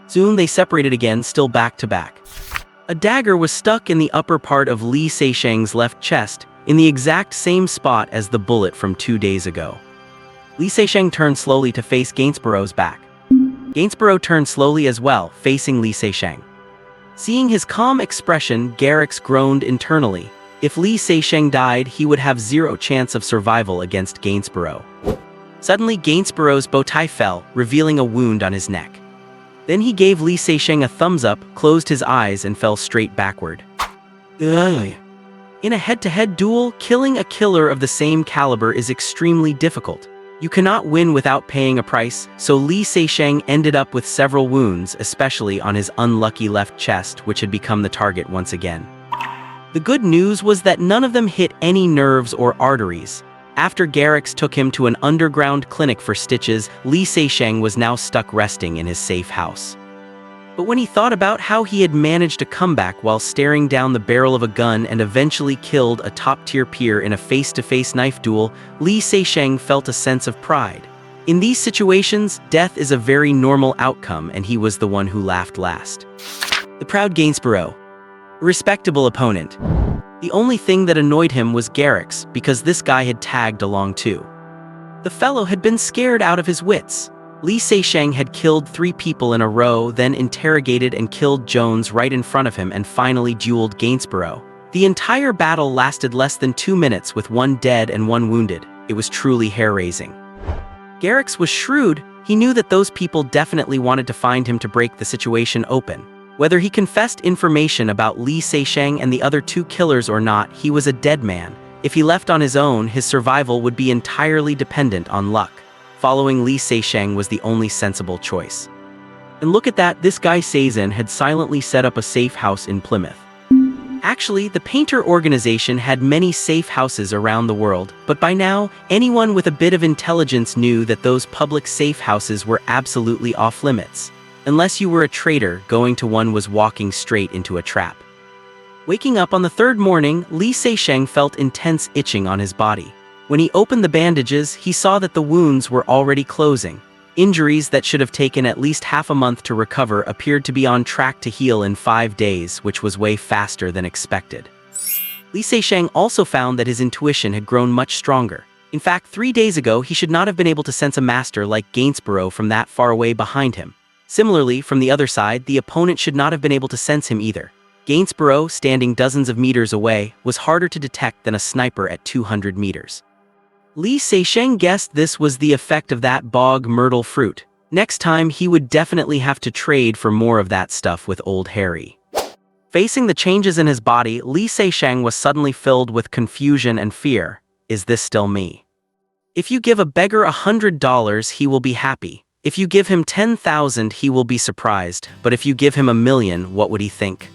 Soon they separated again, still back to back. A dagger was stuck in the upper part of Li Seixing's left chest, in the exact same spot as the bullet from 2 days ago. Li Seixing turned slowly to face Gainsborough's back. Gainsborough turned slowly as well, facing Li Seixing. Seeing his calm expression, Garrix groaned internally. If Li Seisheng died, he would have zero chance of survival against Gainsborough. Suddenly, Gainsborough's bow tie fell, revealing a wound on his neck. Then he gave Li Seisheng a thumbs up, closed his eyes, and fell straight backward. Ugh. In a head-to-head duel, killing a killer of the same caliber is extremely difficult. You cannot win without paying a price, so Li Seisheng ended up with several wounds, especially on his unlucky left chest, which had become the target once again. The good news was that none of them hit any nerves or arteries. After Garrix took him to an underground clinic for stitches, Li Seisheng was now stuck resting in his safe house. But when he thought about how he had managed a comeback while staring down the barrel of a gun and eventually killed a top-tier peer in a face-to-face knife duel, Li Seisheng felt a sense of pride. In these situations, death is a very normal outcome, and he was the one who laughed last. The proud Gainsborough. A respectable opponent. The only thing that annoyed him was Garrix, because this guy had tagged along too. The fellow had been scared out of his wits. Li Seisheng had killed 3 people in a row, then interrogated and killed Jones right in front of him, and finally dueled Gainsborough. The entire battle lasted less than 2 minutes with 1 dead and 1 wounded. It was truly hair-raising. Garrix was shrewd. He knew that those people definitely wanted to find him to break the situation open. Whether he confessed information about Li Seisheng and the other 2 killers or not, he was a dead man. If he left on his own, his survival would be entirely dependent on luck. Following Li Seisheng was the only sensible choice. And look at that, this guy Seizen had silently set up a safe house in Plymouth. Actually, the painter organization had many safe houses around the world, but by now, anyone with a bit of intelligence knew that those public safe houses were absolutely off-limits. Unless you were a traitor, going to one was walking straight into a trap. Waking up on the 3rd morning, Li Seisheng felt intense itching on his body. When he opened the bandages, he saw that the wounds were already closing. Injuries that should have taken at least half a month to recover appeared to be on track to heal in 5 days, which was way faster than expected. Li Seisheng also found that his intuition had grown much stronger. In fact, 3 days ago, he should not have been able to sense a master like Gainsborough from that far away behind him. Similarly, from the other side, the opponent should not have been able to sense him either. Gainsborough, standing dozens of meters away, was harder to detect than a sniper at 200 meters. Li Seisheng guessed this was the effect of that bog myrtle fruit. Next time, he would definitely have to trade for more of that stuff with Old Harry. Facing the changes in his body, Li Seisheng was suddenly filled with confusion and fear. Is this still me? If you give a beggar $100, he will be happy. If you give him 10,000, he will be surprised. But if you give him 1,000,000, what would he think?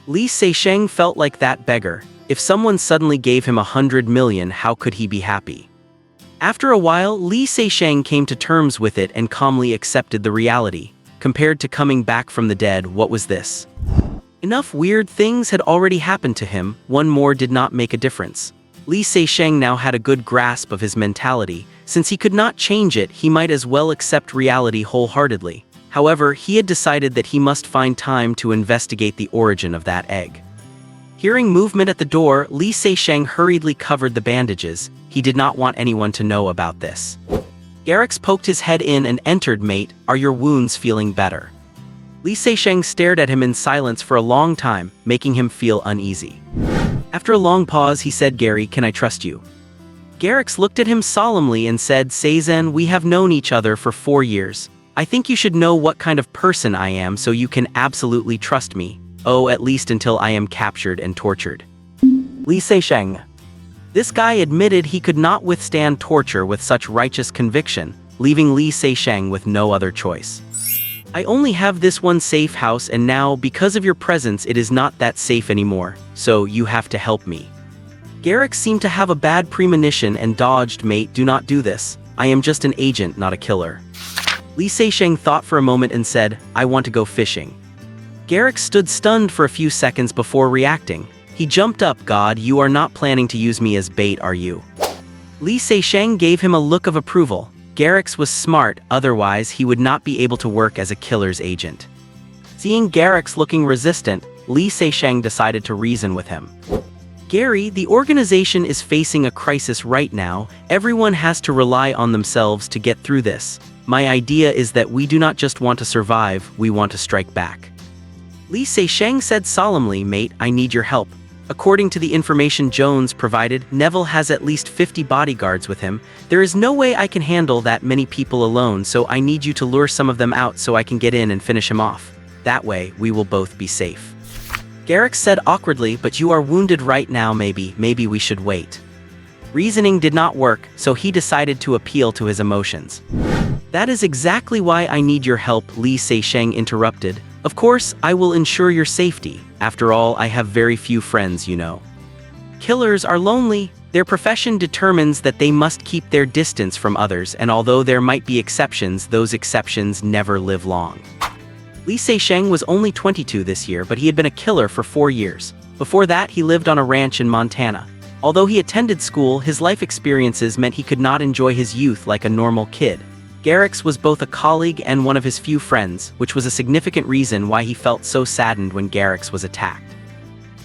Li Seisheng felt like that beggar. If someone suddenly gave him 100 million, how could he be happy? After a while, Li Seisheng came to terms with it and calmly accepted the reality. Compared to coming back from the dead, what was this? Enough weird things had already happened to him, one more did not make a difference. Li Seisheng now had a good grasp of his mentality. Since he could not change it, he might as well accept reality wholeheartedly. However, he had decided that he must find time to investigate the origin of that egg. Hearing movement at the door, Li Seisheng hurriedly covered the bandages. He did not want anyone to know about this. Garrix poked his head in and entered. Mate, are your wounds feeling better? Li Seisheng stared at him in silence for a long time, making him feel uneasy. After a long pause, he said, Gary, can I trust you? Garrix looked at him solemnly and said, Seizen, we have known each other for 4 years. I think you should know what kind of person I am so you can absolutely trust me. Oh, at least until I am captured and tortured. Li Seisheng. This guy admitted he could not withstand torture with such righteous conviction, leaving Li Seisheng with no other choice. I only have this one safe house, and now, because of your presence, it is not that safe anymore, so you have to help me. Garrix seemed to have a bad premonition and dodged. Mate, do not do this. I am just an agent, not a killer. Li Seisheng thought for a moment and said, I want to go fishing. Garrix stood stunned for a few seconds before reacting. He jumped up. God, you are not planning to use me as bait, are you? Li Seisheng gave him a look of approval. Garrix was smart, otherwise he would not be able to work as a killer's agent. Seeing Garrix looking resistant, Li Seisheng decided to reason with him. Gary, the organization is facing a crisis right now. Everyone has to rely on themselves to get through this. My idea is that we do not just want to survive, we want to strike back. Li Seisheng said solemnly, Mate, I need your help. According to the information Jones provided, Neville has at least 50 bodyguards with him. There is no way I can handle that many people alone, so I need you to lure some of them out so I can get in and finish him off. That way, we will both be safe. Garrick said awkwardly, but you are wounded right now, maybe we should wait. Reasoning did not work, so he decided to appeal to his emotions. That is exactly why I need your help, Li Seixing interrupted. Of course, I will ensure your safety. After all, I have very few friends, you know. Killers are lonely. Their profession determines that they must keep their distance from others, and although there might be exceptions, those exceptions never live long. Li Seixing was only 22 this year, but he had been a killer for 4 years. Before that, he lived on a ranch in Montana. Although he attended school, his life experiences meant he could not enjoy his youth like a normal kid. Garrick's was both a colleague and one of his few friends, which was a significant reason why he felt so saddened when Garrick's was attacked.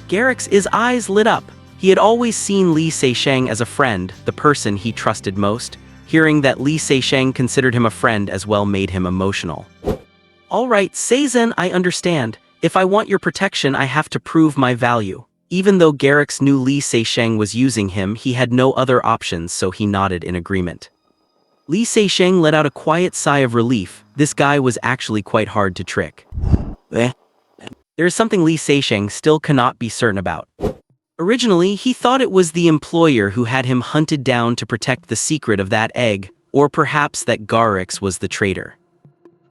Garrick's eyes lit up. He had always seen Li Seixing as a friend, the person he trusted most. Hearing that Li Seixing considered him a friend as well made him emotional. All right, Seizen, I understand. If I want your protection, I have to prove my value. Even though Garrick's knew Li Seixing was using him, he had no other options, so he nodded in agreement. Li Seixing let out a quiet sigh of relief. This guy was actually quite hard to trick. There is something Li Seixing still cannot be certain about. Originally, he thought it was the employer who had him hunted down to protect the secret of that egg, or perhaps that Garrick's was the traitor.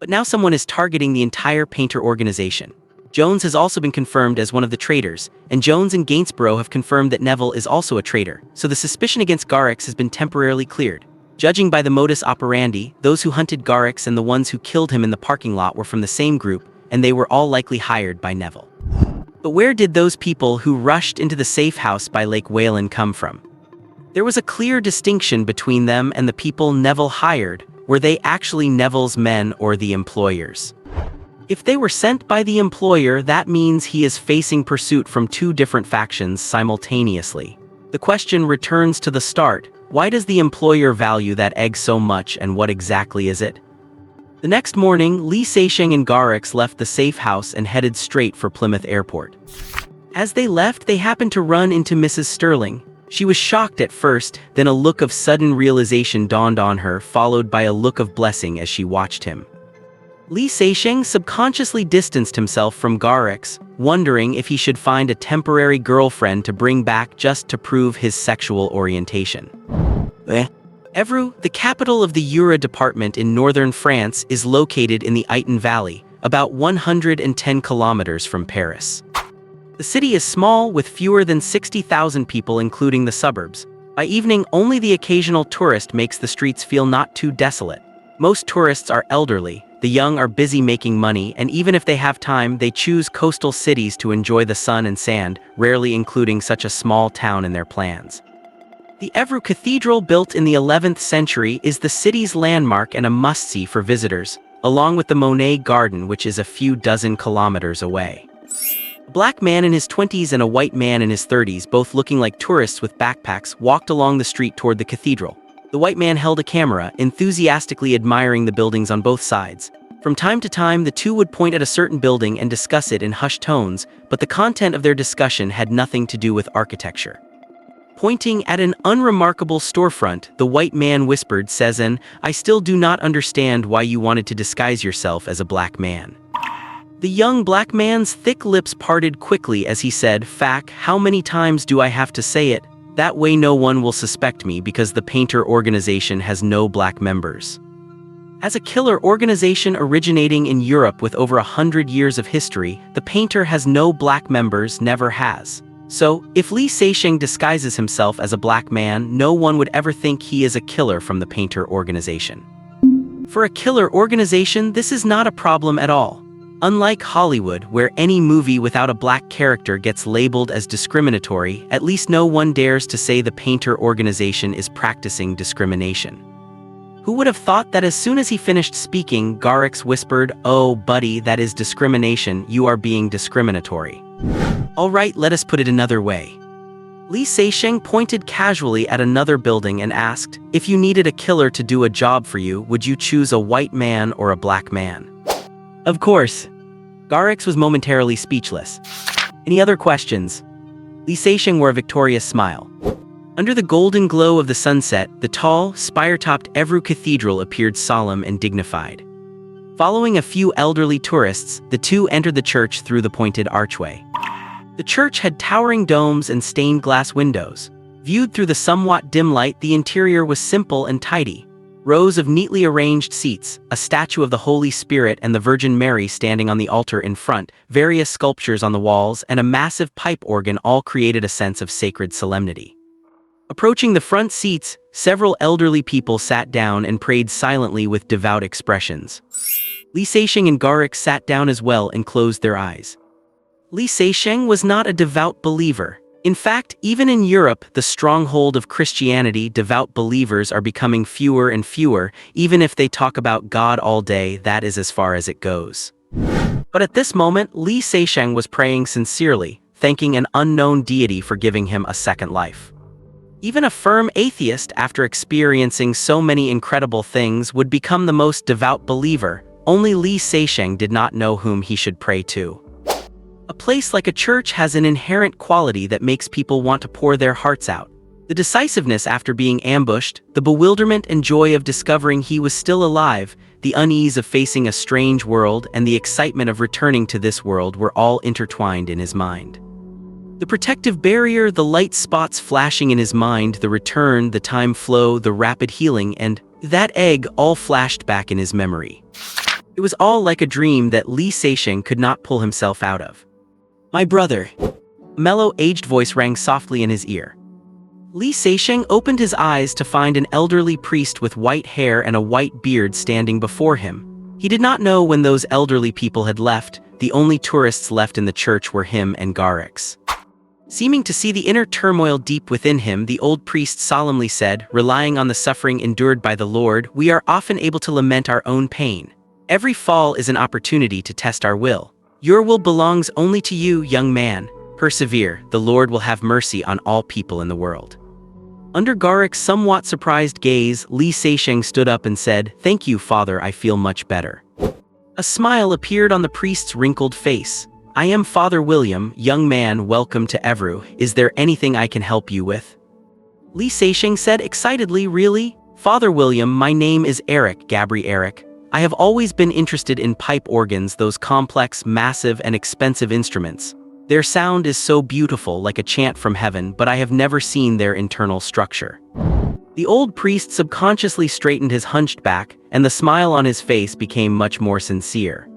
But now someone is targeting the entire Painter organization. Jones has also been confirmed as one of the traitors, and Jones and Gainsborough have confirmed that Neville is also a traitor, so the suspicion against Garrick's has been temporarily cleared. Judging by the modus operandi, those who hunted Garrick's and the ones who killed him in the parking lot were from the same group, and they were all likely hired by Neville. But where did those people who rushed into the safe house by Lake Whalen come from? There was a clear distinction between them and the people Neville hired. Were they actually Neville's men or the employers? If they were sent by the employer, that means he is facing pursuit from 2 different factions simultaneously. The question returns to the start. Why does the employer value that egg so much, and what exactly is it? The next morning, Li Seixing and Garrick's left the safe house and headed straight for Plymouth Airport. As they left, they happened to run into Mrs. Sterling. She was shocked at first, then a look of sudden realization dawned on her, followed by a look of blessing as she watched him. Li Seixing subconsciously distanced himself from Garrick's, wondering if he should find a temporary girlfriend to bring back just to prove his sexual orientation. Évreux, the capital of the Jura department in northern France, is located in the Iton Valley, about 110 kilometers from Paris. The city is small, with fewer than 60,000 people including the suburbs. By evening, only the occasional tourist makes the streets feel not too desolate. Most tourists are elderly, the young are busy making money, and even if they have time, they choose coastal cities to enjoy the sun and sand, rarely including such a small town in their plans. The Évreux Cathedral, built in the 11th century, is the city's landmark and a must-see for visitors, along with the Monet Garden, which is a few dozen kilometers away. A black man in his 20s and a white man in his 30s, both looking like tourists with backpacks, walked along the street toward the cathedral. The white man held a camera, enthusiastically admiring the buildings on both sides. From time to time, the two would point at a certain building and discuss it in hushed tones, but the content of their discussion had nothing to do with architecture. Pointing at an unremarkable storefront, the white man whispered, "Cezanne, I still do not understand why you wanted to disguise yourself as a black man." The young black man's thick lips parted quickly as he said, "Fac, how many times do I have to say it? That way no one will suspect me because the Painter organization has no black members." As a killer organization originating in Europe with over 100 years of history, the Painter has no black members, never has. So, if Li Seixing disguises himself as a black man, no one would ever think he is a killer from the Painter organization. For a killer organization, this is not a problem at all. Unlike Hollywood, where any movie without a black character gets labeled as discriminatory, at least no one dares to say the Painter organization is practicing discrimination. Who would have thought that as soon as he finished speaking, Garrick's whispered, "Oh, buddy, that is discrimination, you are being discriminatory." All right, let us put it another way. Li Seixing pointed casually at another building and asked, "If you needed a killer to do a job for you, would you choose a white man or a black man?" Of course. Garrick's was momentarily speechless. Any other questions? Li Seixing wore a victorious smile. Under the golden glow of the sunset, the tall, spire-topped Evru Cathedral appeared solemn and dignified. Following a few elderly tourists, the two entered the church through the pointed archway. The church had towering domes and stained glass windows. Viewed through the somewhat dim light, the interior was simple and tidy. Rows of neatly arranged seats, a statue of the Holy Spirit and the Virgin Mary standing on the altar in front, various sculptures on the walls, and a massive pipe organ all created a sense of sacred solemnity. Approaching the front seats, several elderly people sat down and prayed silently with devout expressions. Li Seixing and Garrick sat down as well and closed their eyes. Li Seixing was not a devout believer. In fact, even in Europe, the stronghold of Christianity, devout believers are becoming fewer and fewer. Even if they talk about God all day, that is as far as it goes. But at this moment, Li Seixing was praying sincerely, thanking an unknown deity for giving him a second life. Even a firm atheist, after experiencing so many incredible things, would become the most devout believer. Only Li Seixing did not know whom he should pray to. A place like a church has an inherent quality that makes people want to pour their hearts out. The decisiveness after being ambushed, the bewilderment and joy of discovering he was still alive, the unease of facing a strange world, and the excitement of returning to this world were all intertwined in his mind. The protective barrier, the light spots flashing in his mind, the return, the time flow, the rapid healing, and that egg all flashed back in his memory. It was all like a dream that Li Seixing could not pull himself out of. "My brother." A mellow, aged voice rang softly in his ear. Li Seixing opened his eyes to find an elderly priest with white hair and a white beard standing before him. He did not know when those elderly people had left. The only tourists left in the church were him and Garrix. Seeming to see the inner turmoil deep within him, the old priest solemnly said, "Relying on the suffering endured by the Lord, we are often able to lament our own pain. Every fall is an opportunity to test our will. Your will belongs only to you, young man. Persevere, the Lord will have mercy on all people in the world." Under Garrick's somewhat surprised gaze, Li Seixing stood up and said, "Thank you, Father, I feel much better." A smile appeared on the priest's wrinkled face. "I am Father William, young man, welcome to Evru. Is there anything I can help you with?" Li Seixing said excitedly, "Really? Father William, my name is Eric. I have always been interested in pipe organs, those complex, massive, and expensive instruments. Their sound is so beautiful, like a chant from heaven, but I have never seen their internal structure." The old priest subconsciously straightened his hunched back, and the smile on his face became much more sincere.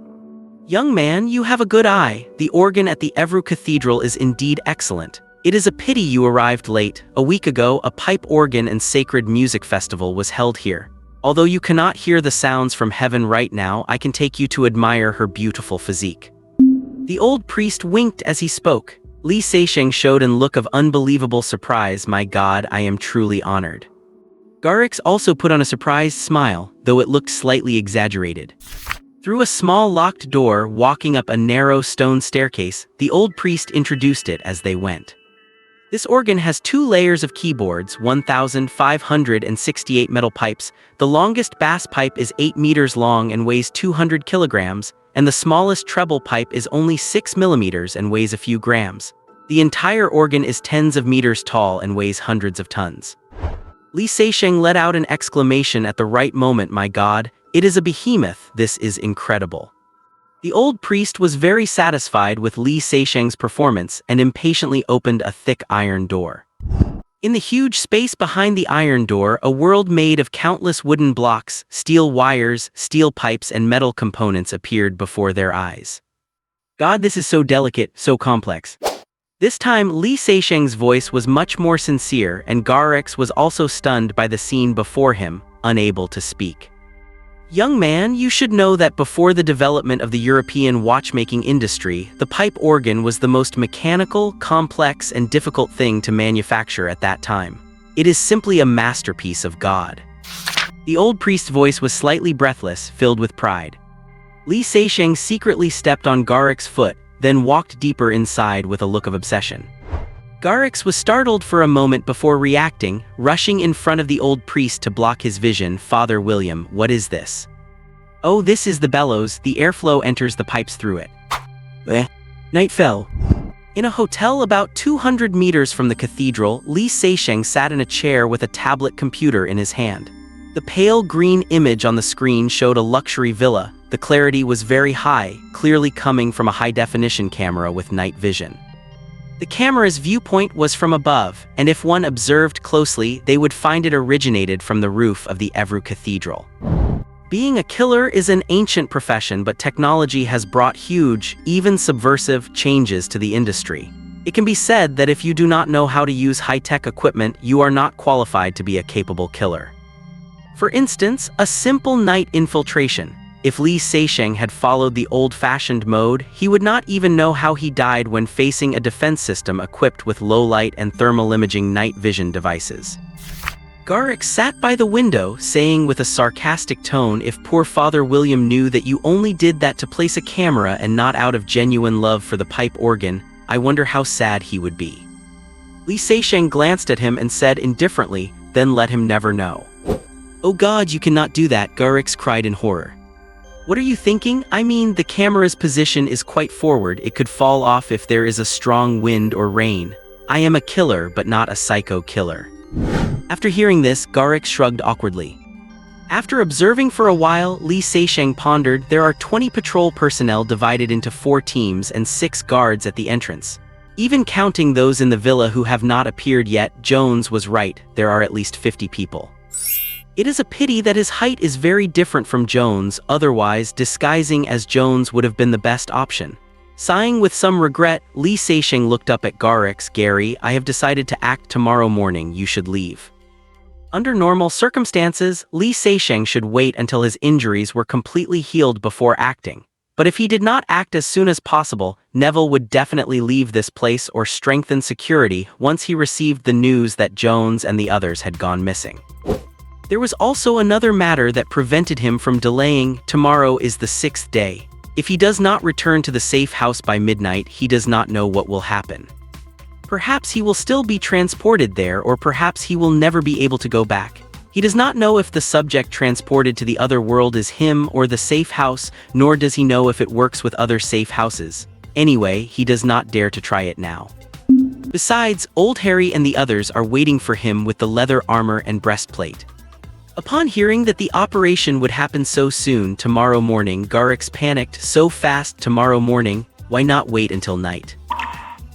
"Young man, you have a good eye. The organ at the Evru Cathedral is indeed excellent. It is a pity you arrived late. A week ago, a pipe organ and sacred music festival was held here. Although you cannot hear the sounds from heaven right now, I can take you to admire her beautiful physique." The old priest winked as he spoke. Li Seixing showed a look of unbelievable surprise. "My God, I am truly honored." Garrix also put on a surprised smile, though it looked slightly exaggerated. Through a small locked door, walking up a narrow stone staircase, the old priest introduced it as they went. This organ has 2 layers of keyboards, 1,568 metal pipes. The longest bass pipe is 8 meters long and weighs 200 kilograms, and the smallest treble pipe is only 6 millimeters and weighs a few grams. The entire organ is tens of meters tall and weighs hundreds of tons. Li Seixing let out an exclamation at the right moment. "My God, it is a behemoth. This is incredible." The old priest was very satisfied with Li Seixing's performance and impatiently opened a thick iron door. In the huge space behind the iron door, a world made of countless wooden blocks, steel wires, steel pipes, and metal components appeared before their eyes. "God, this is so delicate, so complex." This time, Li Seixing's voice was much more sincere, and Garrix was also stunned by the scene before him, unable to speak. "Young man, you should know that before the development of the European watchmaking industry, the pipe organ was the most mechanical, complex, and difficult thing to manufacture at that time. It is simply a masterpiece of God." The old priest's voice was slightly breathless, filled with pride. Li Seixing secretly stepped on Garrix's foot, then walked deeper inside with a look of obsession. Garrix was startled for a moment before reacting, rushing in front of the old priest to block his vision. "Father William, what is this?" "Oh, this is the bellows. The airflow enters the pipes through it." Night fell. In a hotel about 200 meters from the cathedral, Li Seixing sat in a chair with a tablet computer in his hand. The pale green image on the screen showed a luxury villa. The clarity was very high, clearly coming from a high-definition camera with night vision. The camera's viewpoint was from above, and if one observed closely, they would find it originated from the roof of the Evru Cathedral. Being a killer is an ancient profession, but technology has brought huge, even subversive, changes to the industry. It can be said that if you do not know how to use high-tech equipment, you are not qualified to be a capable killer. For instance, a simple night infiltration. If Li Seixing had followed the old-fashioned mode, he would not even know how he died when facing a defense system equipped with low-light and thermal imaging night vision devices. Garrick sat by the window, saying with a sarcastic tone, "If poor Father William knew that you only did that to place a camera and not out of genuine love for the pipe organ, I wonder how sad he would be." Li Seixing glanced at him and said indifferently, "Then let him never know." "Oh God, you cannot do that," Garrick cried in horror. "What are you thinking? I mean, the camera's position is quite forward. It could fall off if there is a strong wind or rain. I am a killer, but not a psycho killer." After hearing this, Garrick shrugged awkwardly. After observing for a while, Li Seixing pondered, "There are 20 patrol personnel divided into 4 teams and 6 guards at the entrance. Even counting those in the villa who have not appeared yet, Jones was right, there are at least 50 people. It is a pity that his height is very different from Jones, otherwise disguising as Jones would have been the best option." Sighing with some regret, Li Seixing looked up at Garrick. "Gary, I have decided to act tomorrow morning. You should leave." Under normal circumstances, Li Seixing should wait until his injuries were completely healed before acting. But if he did not act as soon as possible, Neville would definitely leave this place or strengthen security once he received the news that Jones and the others had gone missing. There was also another matter that prevented him from delaying. Tomorrow is the 6th day. If he does not return to the safe house by midnight, he does not know what will happen. Perhaps he will still be transported there, or perhaps he will never be able to go back. He does not know if the subject transported to the other world is him or the safe house, nor does he know if it works with other safe houses. Anyway, he does not dare to try it now. Besides, Old Harry and the others are waiting for him with the leather armor and breastplate. Upon hearing that the operation would happen so soon, tomorrow morning, Garrick panicked. "So fast, tomorrow morning? Why not wait until night?"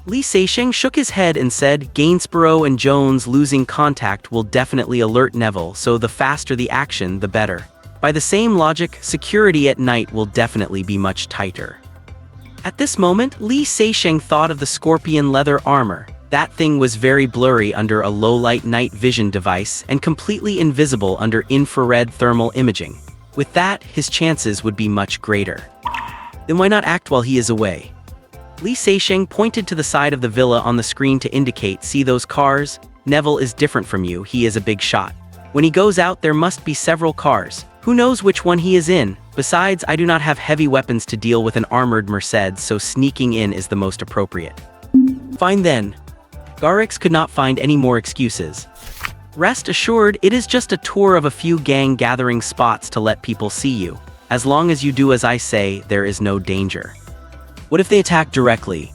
Li Seixing shook his head and said, "Gainsborough and Jones losing contact will definitely alert Neville, so the faster the action, the better. By the same logic, security at night will definitely be much tighter." At this moment, Li Seixing thought of the scorpion leather armor. That thing was very blurry under a low-light night vision device and completely invisible under infrared thermal imaging. With that, his chances would be much greater. Then why not act while he is away? Li Seixing pointed to the side of the villa on the screen to indicate, "See those cars? Neville is different from you, he is a big shot. When he goes out, there must be several cars. Who knows which one he is in? Besides, I do not have heavy weapons to deal with an armored Mercedes, so sneaking in is the most appropriate." "Fine then." Garrick could not find any more excuses. "Rest assured, it is just a tour of a few gang gathering spots to let people see you. As long as you do as I say, there is no danger." "What if they attack directly?"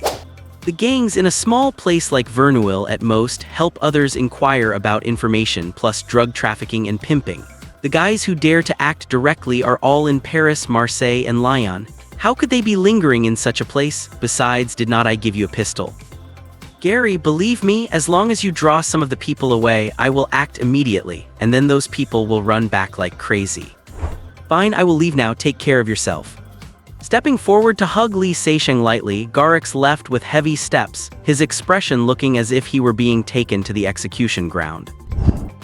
"The gangs in a small place like Verneuil at most help others inquire about information, plus drug trafficking and pimping. The guys who dare to act directly are all in Paris, Marseille, and Lyon. How could they be lingering in such a place? Besides, did not I give you a pistol?" "Gary, believe me, as long as you draw some of the people away, I will act immediately, and then those people will run back like crazy." "Fine, I will leave now, take care of yourself." Stepping forward to hug Li Seixing lightly, Garrick left with heavy steps, his expression looking as if he were being taken to the execution ground.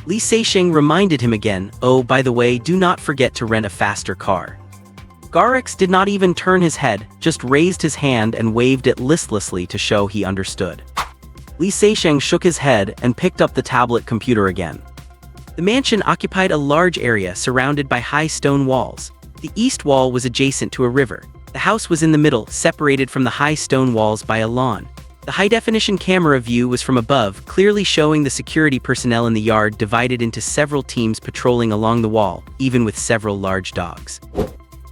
Li Seixing reminded him again, "Oh, by the way, do not forget to rent a faster car." Garrick did not even turn his head, just raised his hand and waved it listlessly to show he understood. Li Seixing shook his head and picked up the tablet computer again. The mansion occupied a large area surrounded by high stone walls. The east wall was adjacent to a river. The house was in the middle, separated from the high stone walls by a lawn. The high-definition camera view was from above, clearly showing the security personnel in the yard divided into several teams patrolling along the wall, even with several large dogs.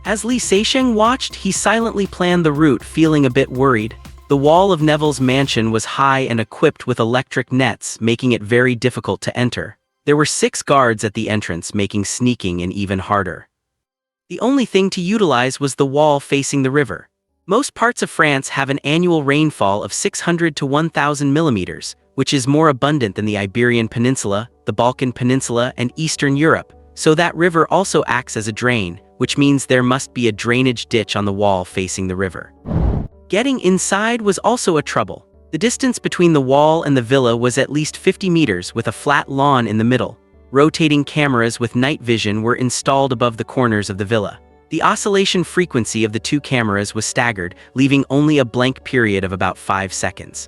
As Li Seixing watched, he silently planned the route, feeling a bit worried. The wall of Neville's mansion was high and equipped with electric nets, making it very difficult to enter. There were 6 guards at the entrance, making sneaking even harder. The only thing to utilize was the wall facing the river. Most parts of France have an annual rainfall of 600 to 1,000 millimeters, which is more abundant than the Iberian Peninsula, the Balkan Peninsula, and Eastern Europe, so that river also acts as a drain, which means there must be a drainage ditch on the wall facing the river. Getting inside was also a trouble. The distance between the wall and the villa was at least 50 meters with a flat lawn in the middle. Rotating cameras with night vision were installed above the corners of the villa. The oscillation frequency of the 2 cameras was staggered, leaving only a blank period of about 5 seconds.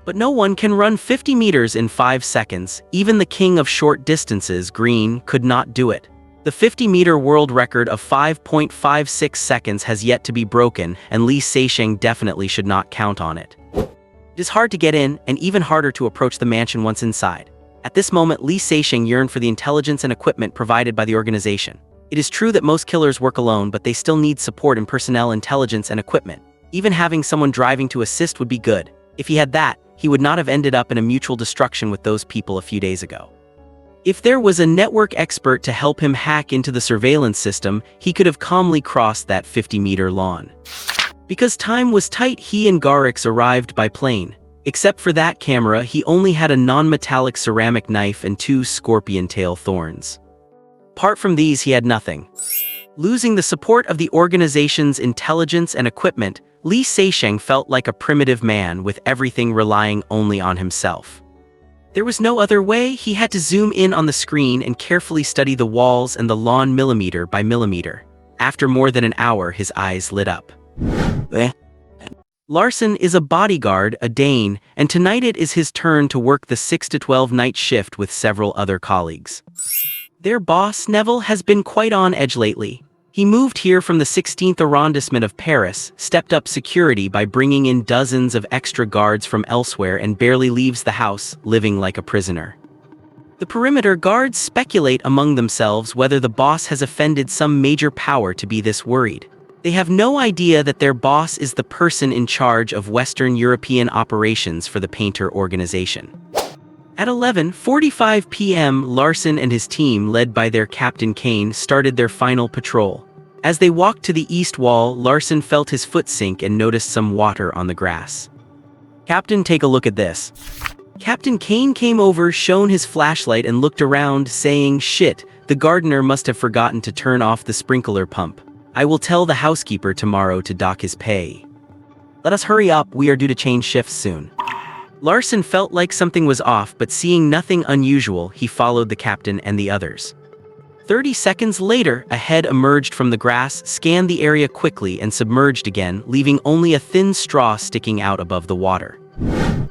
But no one can run 50 meters in 5 seconds. Even the king of short distances, Green, could not do it. The 50-meter world record of 5.56 seconds has yet to be broken, and Li Seixing definitely should not count on it. It is hard to get in, and even harder to approach the mansion once inside. At this moment, Li Seixing yearned for the intelligence and equipment provided by the organization. It is true that most killers work alone, but they still need support in personnel, intelligence, and equipment. Even having someone driving to assist would be good. If he had that, he would not have ended up in a mutual destruction with those people a few days ago. If there was a network expert to help him hack into the surveillance system, he could have calmly crossed that 50-meter lawn. Because time was tight, he and Garrix arrived by plane. Except for that camera, he only had a non-metallic ceramic knife and 2 scorpion tail thorns. Apart from these, he had nothing. Losing the support of the organization's intelligence and equipment, Li Seixing felt like a primitive man with everything relying only on himself. There was no other way. He had to zoom in on the screen and carefully study the walls and the lawn millimeter by millimeter. After more than an hour, his eyes lit up. Larson is a bodyguard, a Dane, and tonight it is his turn to work the 6 to 12 night shift with several other colleagues. Their boss, Neville, has been quite on edge lately. He moved here from the 16th arrondissement of Paris, stepped up security by bringing in dozens of extra guards from elsewhere, and barely leaves the house, living like a prisoner. The perimeter guards speculate among themselves whether the boss has offended some major power to be this worried. They have no idea that their boss is the person in charge of Western European operations for the Painter organization. At 11:45 p.m., Larson and his team, led by their Captain Kane, started their final patrol. As they walked to the east wall, Larson felt his foot sink and noticed some water on the grass. "Captain, take a look at this." Captain Kane came over, shone his flashlight, and looked around, saying, "Shit, the gardener must have forgotten to turn off the sprinkler pump. I will tell the housekeeper tomorrow to dock his pay. Let us hurry up, we are due to change shifts soon." Larson felt like something was off, but seeing nothing unusual, he followed the captain and the others. 30 seconds later, a head emerged from the grass, scanned the area quickly, and submerged again, leaving only a thin straw sticking out above the water.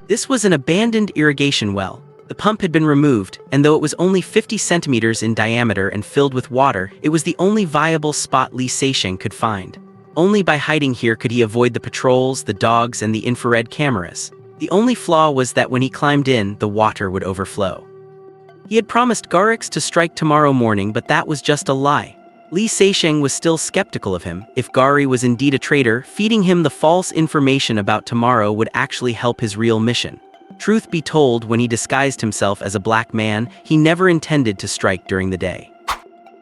This was an abandoned irrigation well. The pump had been removed, and though it was only 50 centimeters in diameter and filled with water, it was the only viable spot Li Seixing could find. Only by hiding here could he avoid the patrols, the dogs, and the infrared cameras. The only flaw was that when he climbed in, the water would overflow. He had promised Garrix to strike tomorrow morning, but that was just a lie. Li Seixing was still skeptical of him. If Gari was indeed a traitor, feeding him the false information about tomorrow would actually help his real mission. Truth be told, when he disguised himself as a black man, he never intended to strike during the day.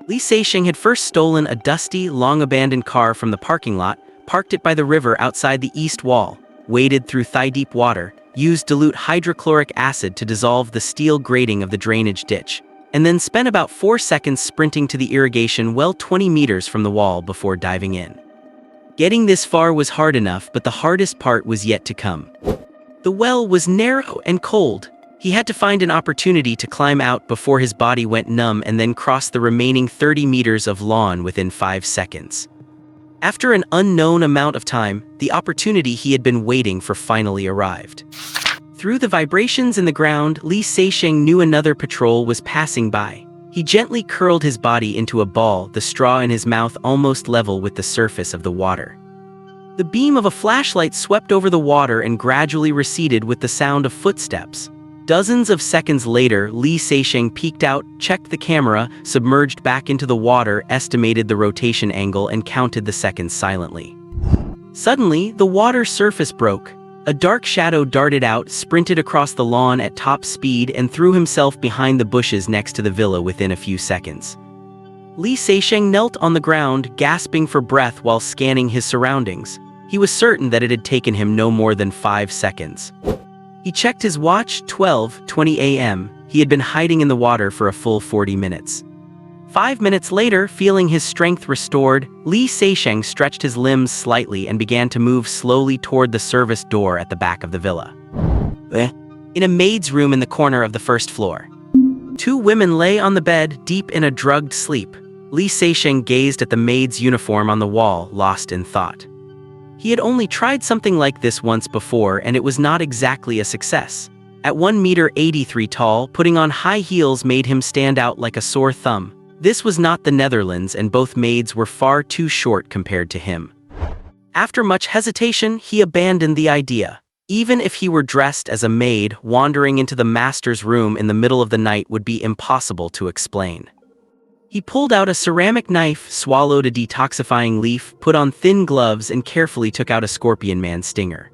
Li Seixing had first stolen a dusty, long-abandoned car from the parking lot, parked it by the river outside the east wall, waded through thigh-deep water, used dilute hydrochloric acid to dissolve the steel grating of the drainage ditch, and then spent about 4 seconds sprinting to the irrigation well 20 meters from the wall before diving in. Getting this far was hard enough, but the hardest part was yet to come. The well was narrow and cold. He had to find an opportunity to climb out before his body went numb and then cross the remaining 30 meters of lawn within 5 seconds. After an unknown amount of time, the opportunity he had been waiting for finally arrived. Through the vibrations in the ground, Li Seixing knew another patrol was passing by. He gently curled his body into a ball, the straw in his mouth almost level with the surface of the water. The beam of a flashlight swept over the water and gradually receded with the sound of footsteps. Dozens of seconds later, Li Seixing peeked out, checked the camera, submerged back into the water, estimated the rotation angle, and counted the seconds silently. Suddenly, the water surface broke. A dark shadow darted out, sprinted across the lawn at top speed, and threw himself behind the bushes next to the villa within a few seconds. Li Seixing knelt on the ground, gasping for breath while scanning his surroundings. He was certain that it had taken him no more than 5 seconds. He checked his watch, 12:20 a.m. He had been hiding in the water for a full 40 minutes. 5 minutes later, feeling his strength restored, Li Seixing stretched his limbs slightly and began to move slowly toward the service door at the back of the villa. In a maid's room in the corner of the first floor. 2 women lay on the bed, deep in a drugged sleep. Li Seixing gazed at the maid's uniform on the wall, lost in thought. He had only tried something like this once before, and it was not exactly a success. At 1.83 meters tall, putting on high heels made him stand out like a sore thumb. This was not the Netherlands, and both maids were far too short compared to him. After much hesitation, he abandoned the idea. Even if he were dressed as a maid, wandering into the master's room in the middle of the night would be impossible to explain. He pulled out a ceramic knife, swallowed a detoxifying leaf, put on thin gloves, and carefully took out a scorpion man stinger.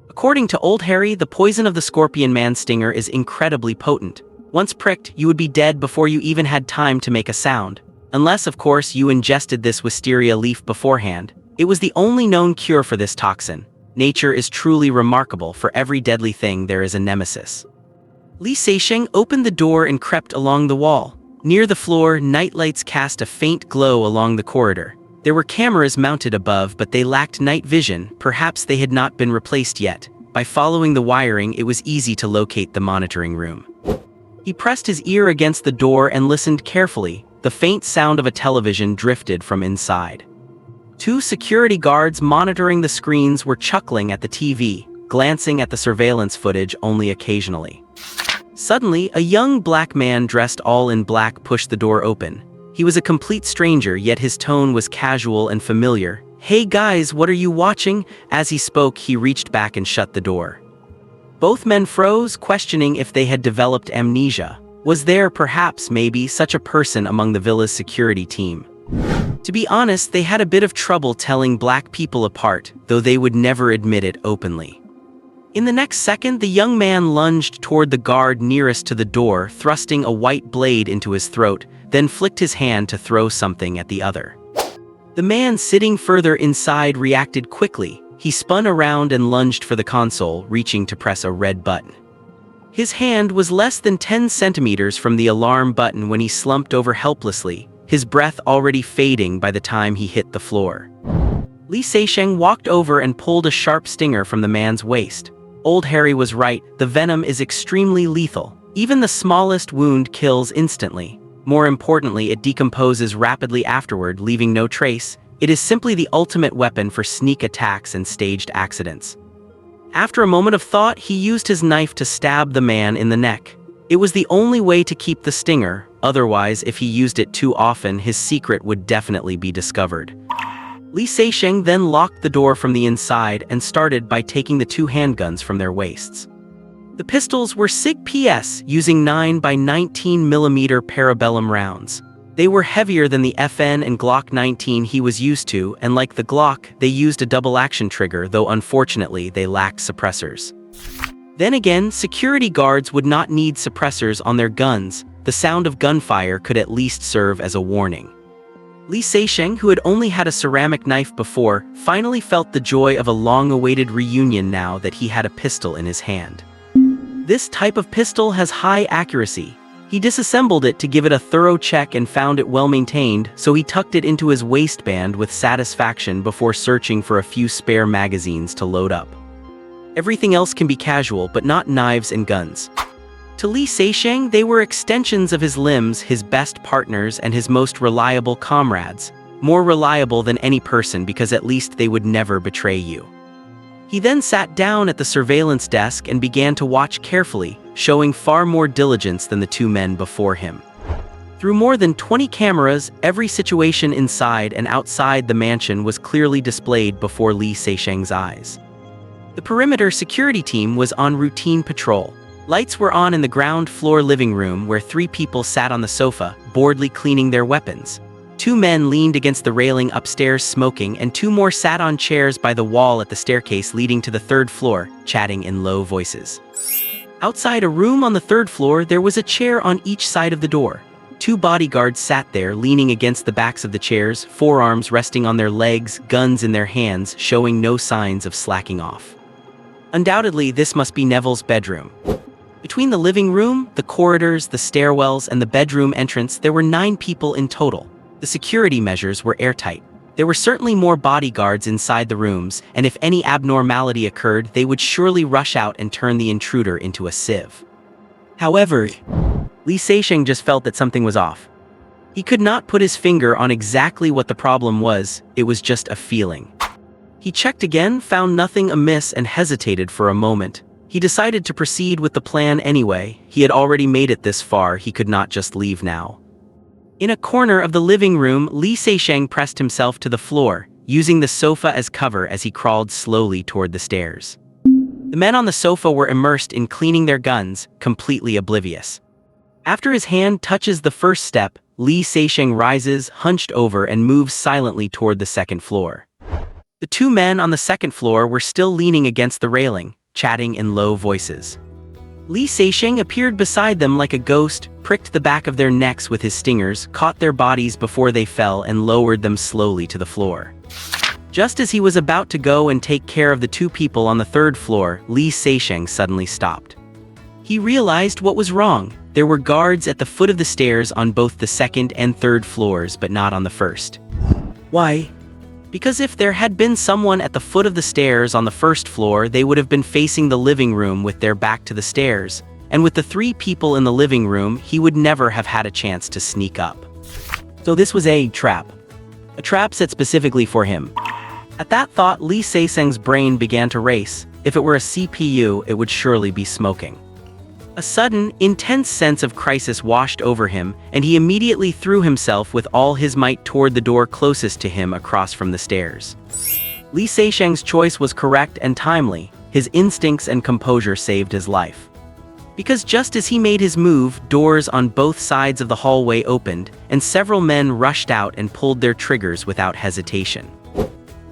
According to Old Harry, the poison of the scorpion man stinger is incredibly potent. Once pricked, you would be dead before you even had time to make a sound. Unless, of course, you ingested this wisteria leaf beforehand. It was the only known cure for this toxin. Nature is truly remarkable. For every deadly thing there is a nemesis. Li Seixing opened the door and crept along the wall. Near the floor, nightlights cast a faint glow along the corridor. There were cameras mounted above, but they lacked night vision. Perhaps they had not been replaced yet. By following the wiring, it was easy to locate the monitoring room. He pressed his ear against the door and listened carefully. The faint sound of a television drifted from inside. 2 security guards monitoring the screens were chuckling at the TV, glancing at the surveillance footage only occasionally. Suddenly, a young black man dressed all in black pushed the door open. He was a complete stranger, yet his tone was casual and familiar. "Hey guys, what are you watching?" As he spoke, he reached back and shut the door. Both men froze, questioning if they had developed amnesia. Was there, perhaps, maybe, such a person among the villa's security team? To be honest, they had a bit of trouble telling black people apart, though they would never admit it openly. In the next second, the young man lunged toward the guard nearest to the door, thrusting a white blade into his throat, then flicked his hand to throw something at the other. The man sitting further inside reacted quickly. He spun around and lunged for the console, reaching to press a red button. His hand was less than 10 centimeters from the alarm button when he slumped over helplessly, his breath already fading by the time he hit the floor. Li Seixing walked over and pulled a sharp stinger from the man's waist. Old Harry was right, the venom is extremely lethal. Even the smallest wound kills instantly. More importantly, it decomposes rapidly afterward, leaving no trace. It is simply the ultimate weapon for sneak attacks and staged accidents. After a moment of thought, he used his knife to stab the man in the neck. It was the only way to keep the stinger, otherwise, if he used it too often, his secret would definitely be discovered. Li Seixing then locked the door from the inside and started by taking the 2 handguns from their waists. The pistols were SIG PS, using 9x19mm parabellum rounds. They were heavier than the FN and Glock 19 he was used to, and like the Glock, they used a double-action trigger, though unfortunately they lacked suppressors. Then again, security guards would not need suppressors on their guns. The sound of gunfire could at least serve as a warning. Li Seixing, who had only had a ceramic knife before, finally felt the joy of a long-awaited reunion now that he had a pistol in his hand. This type of pistol has high accuracy. He disassembled it to give it a thorough check and found it well maintained, so he tucked it into his waistband with satisfaction before searching for a few spare magazines to load up. Everything else can be casual, but not knives and guns. To Li Seixing, they were extensions of his limbs, his best partners, and his most reliable comrades. More reliable than any person, because at least they would never betray you. He then sat down at the surveillance desk and began to watch carefully, showing far more diligence than the 2 men before him. Through more than 20 cameras, every situation inside and outside the mansion was clearly displayed before Li Seixing's eyes. The perimeter security team was on routine patrol. Lights were on in the ground floor living room where 3 people sat on the sofa, boredly cleaning their weapons. 2 men leaned against the railing upstairs smoking, and 2 more sat on chairs by the wall at the staircase leading to the 3rd floor, chatting in low voices. Outside a room on the 3rd floor, there was a chair on each side of the door. 2 bodyguards sat there, leaning against the backs of the chairs, forearms resting on their legs, guns in their hands, showing no signs of slacking off. Undoubtedly, this must be Neville's bedroom. Between the living room, the corridors, the stairwells, and the bedroom entrance, there were 9 people in total. The security measures were airtight. There were certainly more bodyguards inside the rooms, and if any abnormality occurred, they would surely rush out and turn the intruder into a sieve. However, Li Seixing just felt that something was off. He could not put his finger on exactly what the problem was, it was just a feeling. He checked again, found nothing amiss, and hesitated for a moment. He decided to proceed with the plan anyway. He had already made it this far, he could not just leave now. In a corner of the living room, Li Seixing pressed himself to the floor, using the sofa as cover as he crawled slowly toward the stairs. The men on the sofa were immersed in cleaning their guns, completely oblivious. After his hand touches the first step, Li Seixing rises, hunched over, and moves silently toward the 2nd floor. The 2 men on the 2nd floor were still leaning against the railing, chatting in low voices. Li Seixing appeared beside them like a ghost, pricked the back of their necks with his stingers, caught their bodies before they fell, and lowered them slowly to the floor. Just as he was about to go and take care of the 2 people on the 3rd floor, Li Seixing suddenly stopped. He realized what was wrong. There were guards at the foot of the stairs on both the 2nd and 3rd floors, but not on the 1st. Why? Because if there had been someone at the foot of the stairs on the 1st floor, they would have been facing the living room with their back to the stairs, and with the 3 people in the living room, he would never have had a chance to sneak up. So this was a trap. A trap set specifically for him. At that thought, Li Seixing's brain began to race. If it were a CPU, it would surely be smoking. A sudden, intense sense of crisis washed over him, and he immediately threw himself with all his might toward the door closest to him across from the stairs. Li Seixing's choice was correct and timely. His instincts and composure saved his life. Because just as he made his move, doors on both sides of the hallway opened, and several men rushed out and pulled their triggers without hesitation.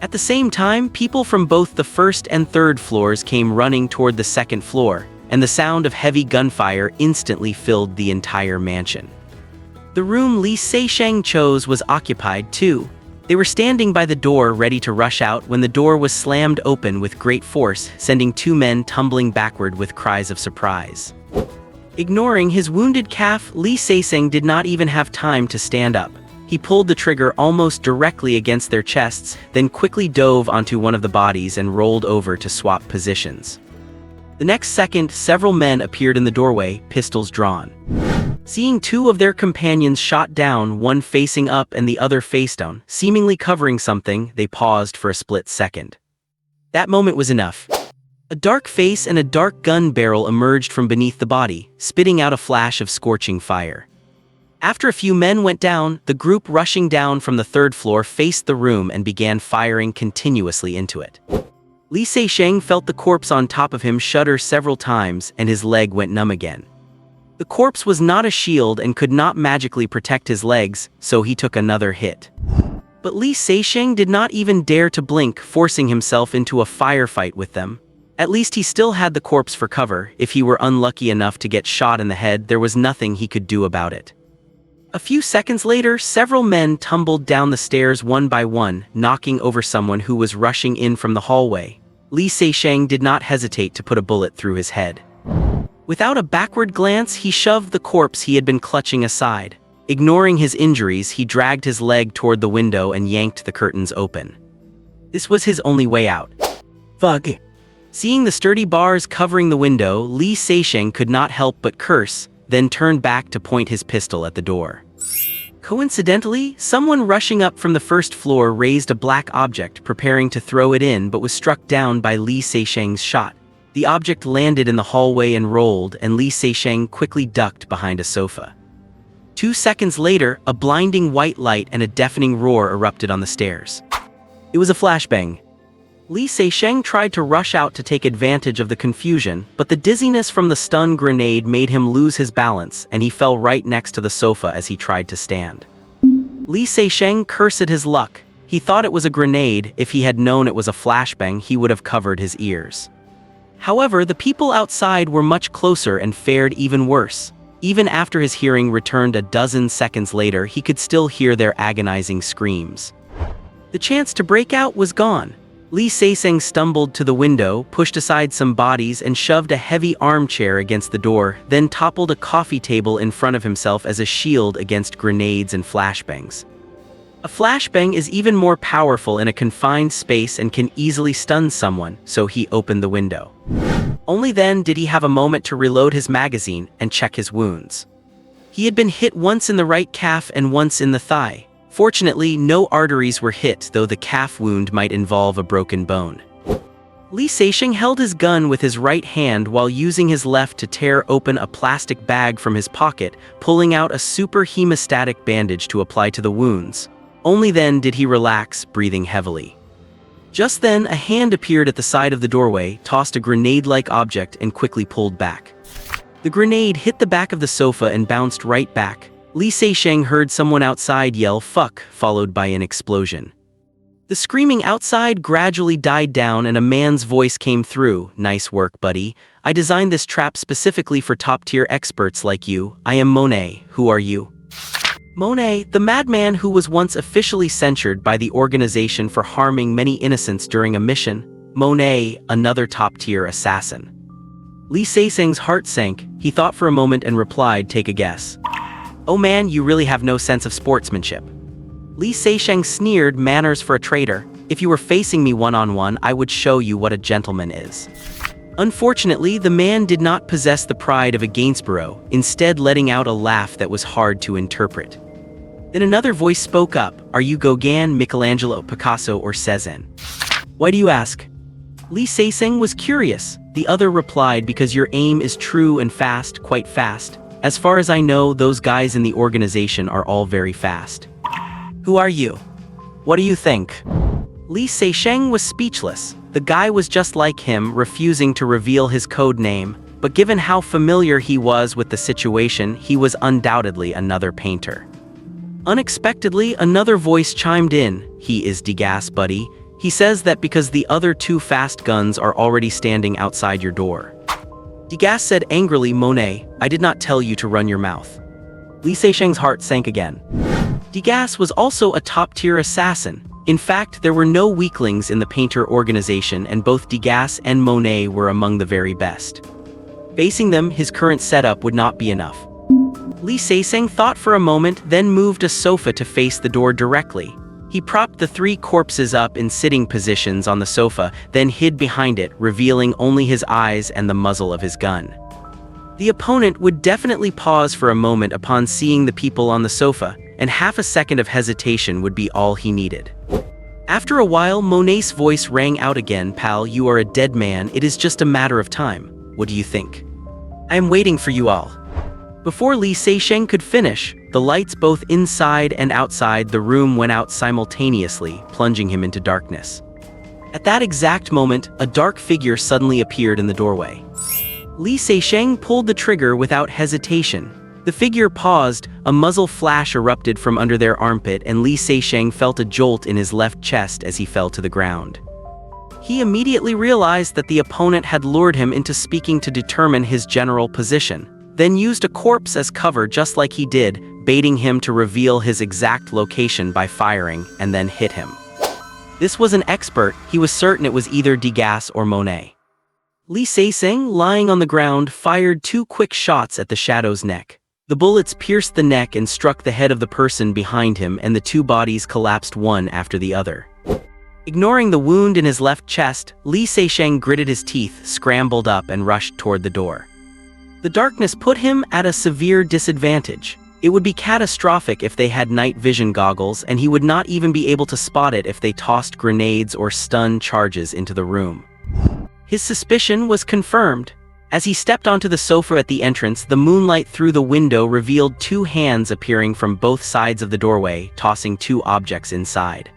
At the same time, people from both the 1st and 3rd floors came running toward the 2nd floor, and the sound of heavy gunfire instantly filled the entire mansion. The room Li Seixing chose was occupied too. They were standing by the door ready to rush out when the door was slammed open with great force, sending 2 men tumbling backward with cries of surprise. Ignoring his wounded calf, Li Seixing did not even have time to stand up. He pulled the trigger almost directly against their chests, then quickly dove onto one of the bodies and rolled over to swap positions. The next second, several men appeared in the doorway, pistols drawn. Seeing 2 of their companions shot down, one facing up and the other face down, seemingly covering something, they paused for a split second. That moment was enough. A dark face and a dark gun barrel emerged from beneath the body, spitting out a flash of scorching fire. After a few men went down, the group rushing down from the 3rd floor faced the room and began firing continuously into it. Li Seixing felt the corpse on top of him shudder several times, and his leg went numb again. The corpse was not a shield and could not magically protect his legs, so he took another hit. But Li Seixing did not even dare to blink, forcing himself into a firefight with them. At least he still had the corpse for cover. If he were unlucky enough to get shot in the head, there was nothing he could do about it. A few seconds later, several men tumbled down the stairs one by one, knocking over someone who was rushing in from the hallway. Li Seixing did not hesitate to put a bullet through his head. Without a backward glance, he shoved the corpse he had been clutching aside. Ignoring his injuries, he dragged his leg toward the window and yanked the curtains open. This was his only way out. Fuck. Seeing the sturdy bars covering the window, Li Seixing could not help but curse, then turned back to point his pistol at the door. Coincidentally, someone rushing up from the 1st floor raised a black object, preparing to throw it in, but was struck down by Li Seixing's shot. The object landed in the hallway and rolled, and Li Seixing quickly ducked behind a sofa. 2 seconds later, a blinding white light and a deafening roar erupted on the stairs. It was a flashbang. Li Seixing tried to rush out to take advantage of the confusion, but the dizziness from the stun grenade made him lose his balance, and he fell right next to the sofa as he tried to stand. Li Seisheng cursed his luck. He thought it was a grenade. If he had known it was a flashbang, he would have covered his ears. However, the people outside were much closer and fared even worse. Even after his hearing returned a dozen seconds later, he could still hear their agonizing screams. The chance to break out was gone. Li Seisheng stumbled to the window, pushed aside some bodies, and shoved a heavy armchair against the door, then toppled a coffee table in front of himself as a shield against grenades and flashbangs. A flashbang is even more powerful in a confined space and can easily stun someone, so he opened the window. Only then did he have a moment to reload his magazine and check his wounds. He had been hit once in the right calf and once in the thigh. Fortunately, no arteries were hit, though the calf wound might involve a broken bone. Li Seisheng held his gun with his right hand while using his left to tear open a plastic bag from his pocket, pulling out a super hemostatic bandage to apply to the wounds. Only then did he relax, breathing heavily. Just then, a hand appeared at the side of the doorway, tossed a grenade-like object, and quickly pulled back. The grenade hit the back of the sofa and bounced right back. Li Seisheng heard someone outside yell "fuck," followed by an explosion. The screaming outside gradually died down and a man's voice came through. "Nice work, buddy. I designed this trap specifically for top-tier experts like you. I am Monet. Who are you?" Monet, the madman who was once officially censured by the organization for harming many innocents during a mission. Monet, another top-tier assassin. Li Seisheng's heart sank. He thought for a moment and replied, "Take a guess." "Oh man, you really have no sense of sportsmanship." Li Seisheng sneered, "Manners for a traitor. If you were facing me one-on-one, I would show you what a gentleman is." Unfortunately, the man did not possess the pride of a Gainsborough, instead letting out a laugh that was hard to interpret. Then another voice spoke up, "Are you Gauguin, Michelangelo, Picasso, or Cézanne?" "Why do you ask?" Li Seisheng was curious. The other replied, "Because your aim is true and fast, quite fast. As far as I know, those guys in the organization are all very fast." "Who are you? What do you think?" Li Seisheng was speechless. The guy was just like him, refusing to reveal his code name, but given how familiar he was with the situation, he was undoubtedly another painter. Unexpectedly, another voice chimed in, "He is Degas, buddy. He says that because the other two fast guns are already standing outside your door." Degas said angrily, "Monet, I did not tell you to run your mouth." Li Seisheng's heart sank again. Degas was also a top-tier assassin. In fact, there were no weaklings in the painter organization, and both Degas and Monet were among the very best. Facing them, his current setup would not be enough. Li Seisheng thought for a moment, then moved a sofa to face the door directly. He propped the three corpses up in sitting positions on the sofa, then hid behind it, revealing only his eyes and the muzzle of his gun. The opponent would definitely pause for a moment upon seeing the people on the sofa, and half a second of hesitation would be all he needed. After a while, Monet's voice rang out again, "Pal, you are a dead man. It is just a matter of time. What do you think? I am waiting for you all." Before Li Seisheng could finish, the lights both inside and outside the room went out simultaneously, plunging him into darkness. At that exact moment, a dark figure suddenly appeared in the doorway. Li Seisheng pulled the trigger without hesitation. The figure paused, a muzzle flash erupted from under their armpit, and Li Seisheng felt a jolt in his left chest as he fell to the ground. He immediately realized that the opponent had lured him into speaking to determine his general position, then used a corpse as cover just like he did, baiting him to reveal his exact location by firing, and then hit him. This was an expert. He was certain it was either Degas or Monet. Li Seisheng, lying on the ground, fired 2 quick shots at the shadow's neck. The bullets pierced the neck and struck the head of the person behind him, and the 2 bodies collapsed one after the other. Ignoring the wound in his left chest, Li Seisheng gritted his teeth, scrambled up, and rushed toward the door. The darkness put him at a severe disadvantage. It would be catastrophic if they had night vision goggles, and he would not even be able to spot it if they tossed grenades or stun charges into the room. His suspicion was confirmed. As he stepped onto the sofa at the entrance, the moonlight through the window revealed 2 hands appearing from both sides of the doorway, tossing 2 objects inside.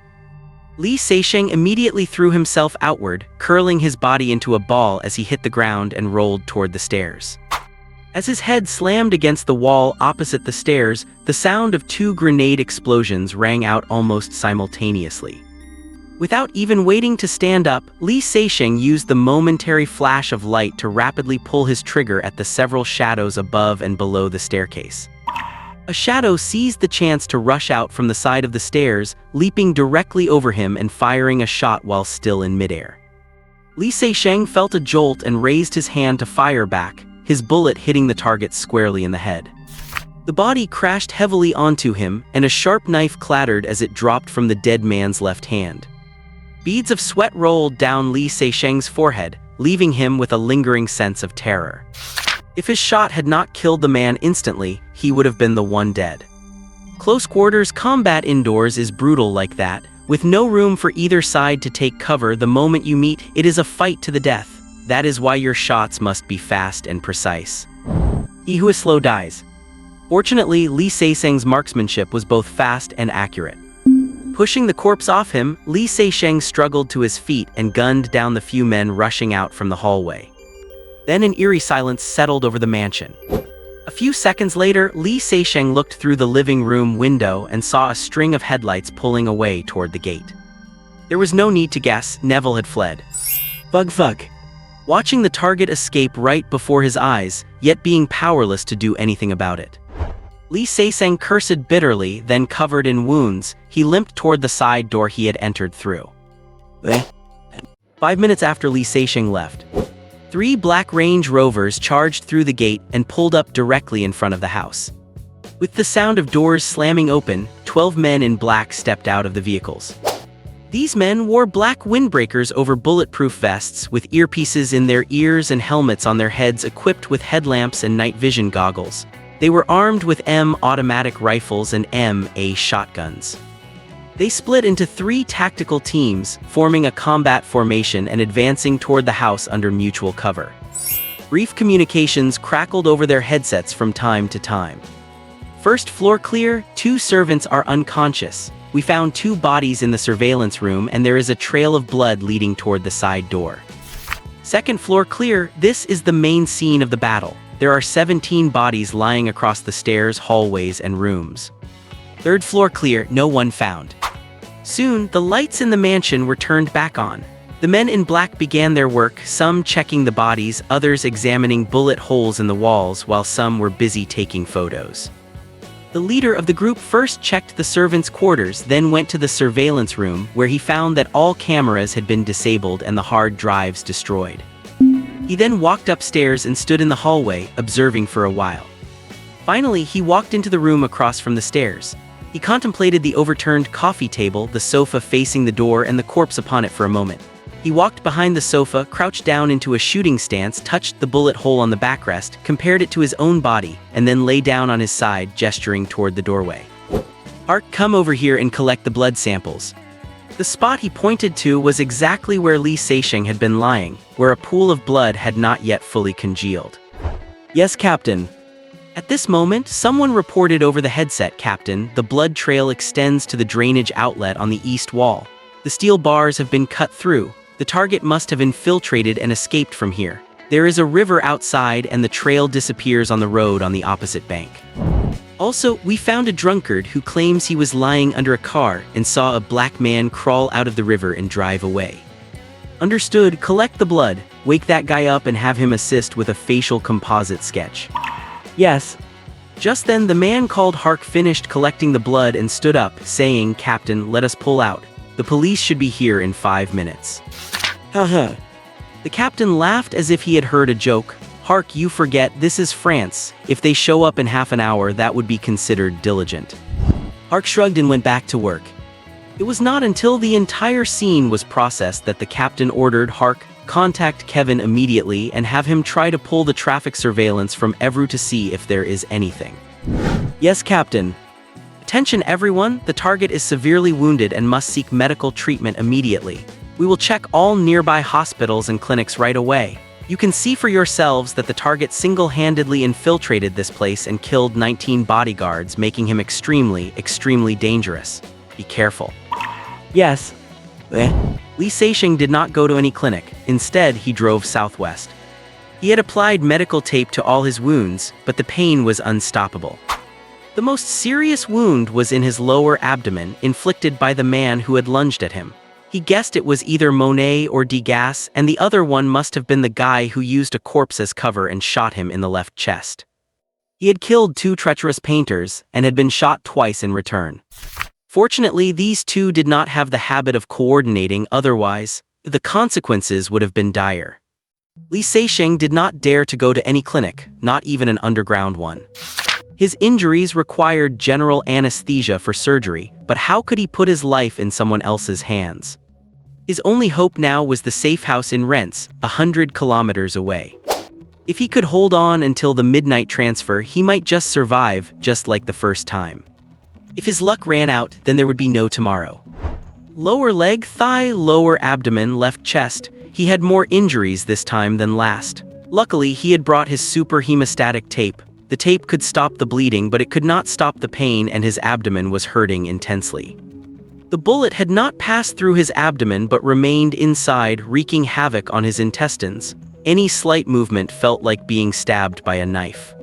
Li Seisheng immediately threw himself outward, curling his body into a ball as he hit the ground and rolled toward the stairs. As his head slammed against the wall opposite the stairs, the sound of 2 grenade explosions rang out almost simultaneously. Without even waiting to stand up, Li Seixing used the momentary flash of light to rapidly pull his trigger at the several shadows above and below the staircase. A shadow seized the chance to rush out from the side of the stairs, leaping directly over him and firing a shot while still in midair. Li Seixing felt a jolt and raised his hand to fire back, his bullet hitting the target squarely in the head. The body crashed heavily onto him, and a sharp knife clattered as it dropped from the dead man's left hand. Beads of sweat rolled down Li Seixing's forehead, leaving him with a lingering sense of terror. If his shot had not killed the man instantly, he would have been the one dead. Close quarters combat indoors is brutal like that, with no room for either side to take cover the moment you meet. It is a fight to the death. That is why your shots must be fast and precise. He who is slow dies. Fortunately, Li Seixing's marksmanship was both fast and accurate. Pushing the corpse off him, Li Seixing struggled to his feet and gunned down the few men rushing out from the hallway. Then an eerie silence settled over the mansion. A few seconds later, Li Seixing looked through the living room window and saw a string of headlights pulling away toward the gate. There was no need to guess, Neville had fled. Bug. Watching the target escape right before his eyes, yet being powerless to do anything about it. Li Seixing cursed bitterly, then covered in wounds, he limped toward the side door he had entered through. 5 minutes after Li Seixing left, 3 black Range Rovers charged through the gate and pulled up directly in front of the house. With the sound of doors slamming open, 12 men in black stepped out of the vehicles. These men wore black windbreakers over bulletproof vests, with earpieces in their ears and helmets on their heads equipped with headlamps and night vision goggles. They were armed with M automatic rifles and MA shotguns. They split into 3 tactical teams, forming a combat formation and advancing toward the house under mutual cover. Brief communications crackled over their headsets from time to time. First floor clear, 2 servants are unconscious. We found 2 bodies in the surveillance room and there is a trail of blood leading toward the side door. Second floor clear, this is the main scene of the battle. There are 17 bodies lying across the stairs, hallways, and rooms. Third floor clear, no one found. Soon, the lights in the mansion were turned back on. The men in black began their work, some checking the bodies, others examining bullet holes in the walls, while some were busy taking photos. The leader of the group first checked the servants' quarters, then went to the surveillance room, where he found that all cameras had been disabled and the hard drives destroyed. He then walked upstairs and stood in the hallway, observing for a while. Finally, he walked into the room across from the stairs. He contemplated the overturned coffee table, the sofa facing the door, and the corpse upon it for a moment. He walked behind the sofa, crouched down into a shooting stance, touched the bullet hole on the backrest, compared it to his own body, and then lay down on his side, gesturing toward the doorway. "Hark, come over here and collect the blood samples." The spot he pointed to was exactly where Li Seixing had been lying, where a pool of blood had not yet fully congealed. "Yes, Captain." At this moment, someone reported over the headset, "Captain, the blood trail extends to the drainage outlet on the east wall. The steel bars have been cut through. The target must have infiltrated and escaped from here. There is a river outside and the trail disappears on the road on the opposite bank. Also, we found a drunkard who claims he was lying under a car and saw a black man crawl out of the river and drive away." "Understood, collect the blood, wake that guy up and have him assist with a facial composite sketch." "Yes." Just then the man called Hark finished collecting the blood and stood up, saying, "Captain, let us pull out. The police should be here in 5 minutes." Haha. The captain laughed as if he had heard a joke. "Hark, you forget, this is France. If they show up in half an hour, that would be considered diligent." Hark shrugged and went back to work. It was not until the entire scene was processed that the captain ordered Hark, "Contact Kevin immediately and have him try to pull the traffic surveillance from Evru to see if there is anything." "Yes, Captain." "Attention everyone, the target is severely wounded and must seek medical treatment immediately. We will check all nearby hospitals and clinics right away. You can see for yourselves that the target single-handedly infiltrated this place and killed 19 bodyguards, making him extremely, extremely dangerous. Be careful." "Yes." Li Seixing did not go to any clinic. Instead, he drove southwest. He had applied medical tape to all his wounds, but the pain was unstoppable. The most serious wound was in his lower abdomen, inflicted by the man who had lunged at him. He guessed it was either Monet or Degas, and the other one must have been the guy who used a corpse as cover and shot him in the left chest. He had killed 2 treacherous painters, and had been shot twice in return. Fortunately, these 2 did not have the habit of coordinating, otherwise, the consequences would have been dire. Li Seixing did not dare to go to any clinic, not even an underground one. His injuries required general anesthesia for surgery, but how could he put his life in someone else's hands? His only hope now was the safe house in Rents, 100 kilometers away. If he could hold on until the midnight transfer, he might just survive, just like the first time. If his luck ran out, then there would be no tomorrow. Lower leg, thigh, lower abdomen, left chest. He had more injuries this time than last. Luckily, he had brought his super hemostatic tape. The tape could stop the bleeding, but it could not stop the pain, and his abdomen was hurting intensely. The bullet had not passed through his abdomen but remained inside, wreaking havoc on his intestines. Any slight movement felt like being stabbed by a knife.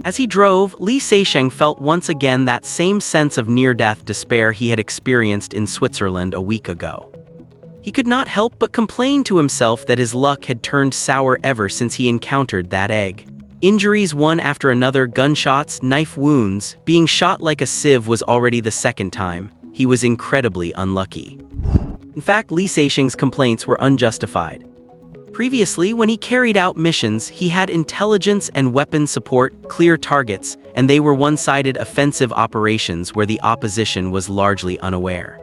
As he drove, Li Seixing felt once again that same sense of near-death despair he had experienced in Switzerland a week ago. He could not help but complain to himself that his luck had turned sour ever since he encountered that egg. Injuries one after another, gunshots, knife wounds, being shot like a sieve was already the second time. He was incredibly unlucky. In fact, Li Seixing's complaints were unjustified. Previously, when he carried out missions, he had intelligence and weapon support, clear targets, and they were one-sided offensive operations where the opposition was largely unaware.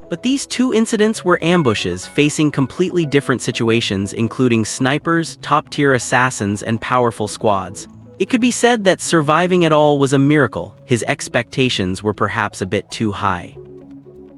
But these 2 incidents were ambushes facing completely different situations, including snipers, top-tier assassins, and powerful squads. It could be said that surviving at all was a miracle. His expectations were perhaps a bit too high.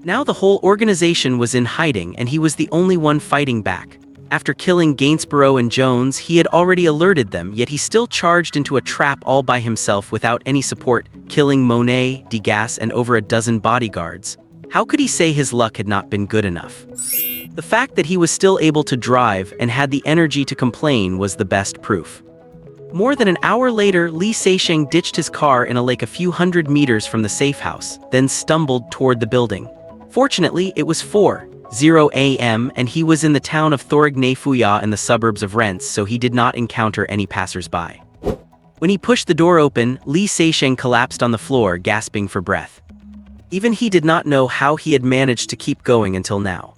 Now the whole organization was in hiding, and he was the only one fighting back. After killing Gainsborough and Jones, he had already alerted them, yet he still charged into a trap all by himself without any support, killing Monet, Degas, and over a dozen bodyguards. How could he say his luck had not been good enough? The fact that he was still able to drive and had the energy to complain was the best proof. More than an hour later, Li Seixing ditched his car in a lake a few hundred meters from the safe house, then stumbled toward the building. Fortunately, it was 4:00 a.m. and he was in the town of Thorigny-Fouillard in the suburbs of Rents, so he did not encounter any passers-by. When he pushed the door open, Li Seixing collapsed on the floor, gasping for breath. Even he did not know how he had managed to keep going until now.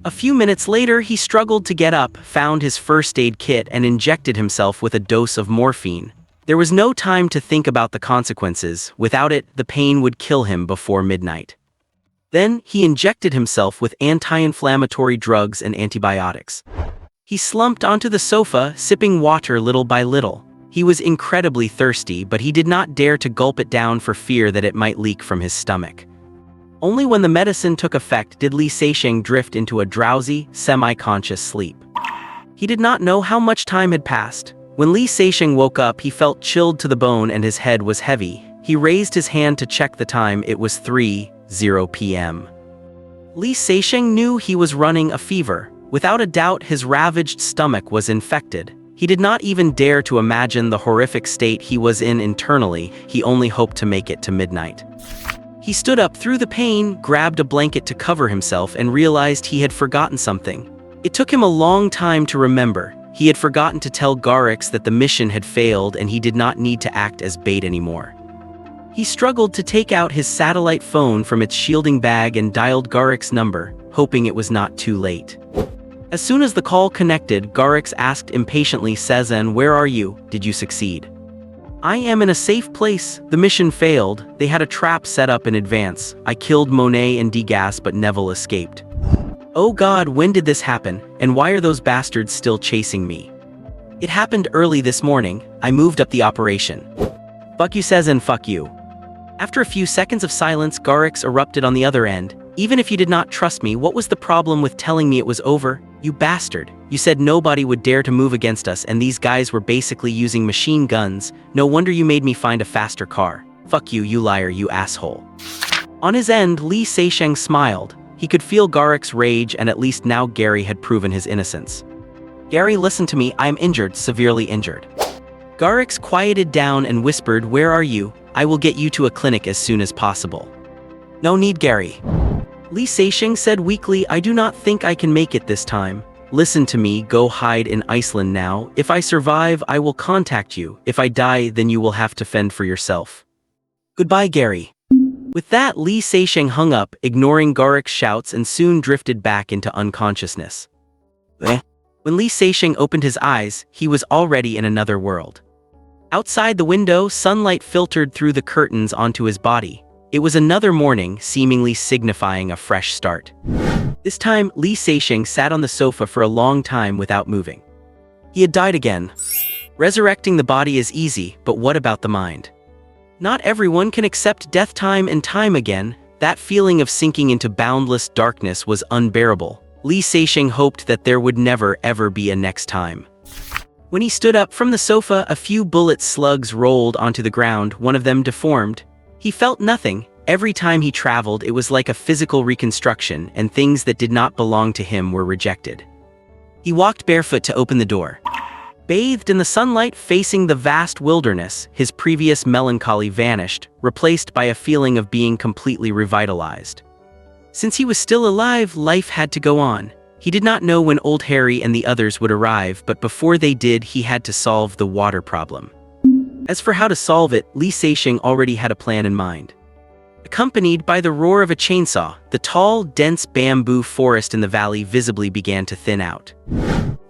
A few minutes later, he struggled to get up, found his first aid kit, and injected himself with a dose of morphine. There was no time to think about the consequences. Without it, the pain would kill him before midnight. Then, he injected himself with anti-inflammatory drugs and antibiotics. He slumped onto the sofa, sipping water little by little. He was incredibly thirsty, but he did not dare to gulp it down for fear that it might leak from his stomach. Only when the medicine took effect did Li Seixing drift into a drowsy, semi-conscious sleep. He did not know how much time had passed. When Li Seixing woke up, he felt chilled to the bone and his head was heavy. He raised his hand to check the time. It was 3:00 p.m. Li Seixing knew he was running a fever. Without a doubt, his ravaged stomach was infected. He did not even dare to imagine the horrific state he was in internally. He only hoped to make it to midnight. He stood up through the pain, grabbed a blanket to cover himself, and realized he had forgotten something. It took him a long time to remember. He had forgotten to tell Garrix that the mission had failed and he did not need to act as bait anymore. He struggled to take out his satellite phone from its shielding bag and dialed Garrix's number, hoping it was not too late. As soon as the call connected, Garrix asked impatiently, "Cezanne, where are you? Did you succeed?" "I am in a safe place. The mission failed. They had a trap set up in advance. I killed Monet and Degas, but Neville escaped." "Oh God, when did this happen? And why are those bastards still chasing me?" "It happened early this morning. I moved up the operation." "Fuck you, Cezanne, fuck you." After a few seconds of silence, Garrix erupted on the other end. "Even if you did not trust me, what was the problem with telling me it was over? You bastard. You said nobody would dare to move against us, and these guys were basically using machine guns. No wonder you made me find a faster car. Fuck you, you liar, you asshole." On his end, Li Seixing smiled. He could feel Garrix's rage, and at least now Gary had proven his innocence. Gary, listen to me, I am injured, severely injured. Garrix quieted down and whispered, where are you? I will get you to a clinic as soon as possible. No need, Gary. Lee Seisheng said weakly, I do not think I can make it this time. Listen to me, go hide in Iceland now. If I survive, I will contact you. If I die, then you will have to fend for yourself. Goodbye, Gary. With that, Lee Seisheng hung up, ignoring Garrix's shouts, and soon drifted back into unconsciousness. When Lee Seisheng opened his eyes, he was already in another world. Outside the window, sunlight filtered through the curtains onto his body. It was another morning, seemingly signifying a fresh start. This time, Lee Seisheng sat on the sofa for a long time without moving. He had died again. Resurrecting the body is easy, but what about the mind? Not everyone can accept death time and time again. That feeling of sinking into boundless darkness was unbearable. Lee Seisheng hoped that there would never ever be a next time. When he stood up from the sofa, a few bullet slugs rolled onto the ground, one of them deformed. He felt nothing. Every time he traveled, it was like a physical reconstruction, and things that did not belong to him were rejected. He walked barefoot to open the door. Bathed in the sunlight facing the vast wilderness, his previous melancholy vanished, replaced by a feeling of being completely revitalized. Since he was still alive, life had to go on. He did not know when Old Harry and the others would arrive, but before they did, he had to solve the water problem. As for how to solve it, Lee Seisheng already had a plan in mind. Accompanied by the roar of a chainsaw, the tall, dense bamboo forest in the valley visibly began to thin out.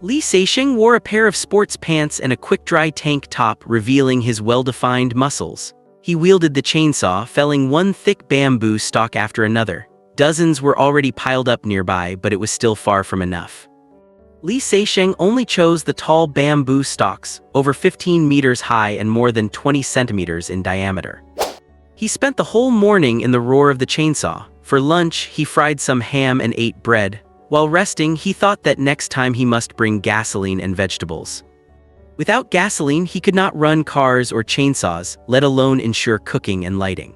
Lee Seisheng wore a pair of sports pants and a quick-dry tank top, revealing his well-defined muscles. He wielded the chainsaw, felling one thick bamboo stalk after another. Dozens were already piled up nearby, but it was still far from enough. Lee Seisheng only chose the tall bamboo stalks, over 15 meters high and more than 20 centimeters in diameter. He spent the whole morning in the roar of the chainsaw. For lunch, he fried some ham and ate bread. While resting, he thought that next time he must bring gasoline and vegetables. Without gasoline, he could not run cars or chainsaws, let alone ensure cooking and lighting.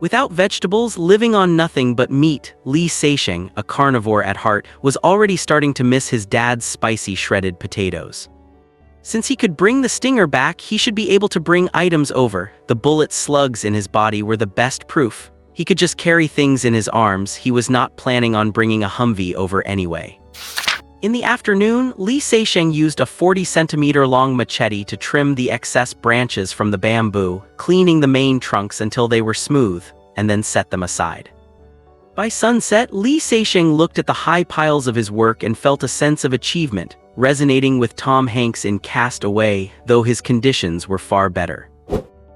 Without vegetables, living on nothing but meat, Lee Seisheng, a carnivore at heart, was already starting to miss his dad's spicy shredded potatoes. Since he could bring the stinger back, he should be able to bring items over. The bullet slugs in his body were the best proof. He could just carry things in his arms. He was not planning on bringing a Humvee over anyway. In the afternoon, Lee Seisheng used a 40-centimeter-long machete to trim the excess branches from the bamboo, cleaning the main trunks until they were smooth, and then set them aside. By sunset, Lee Seisheng looked at the high piles of his work and felt a sense of achievement, resonating with Tom Hanks in Cast Away, though his conditions were far better.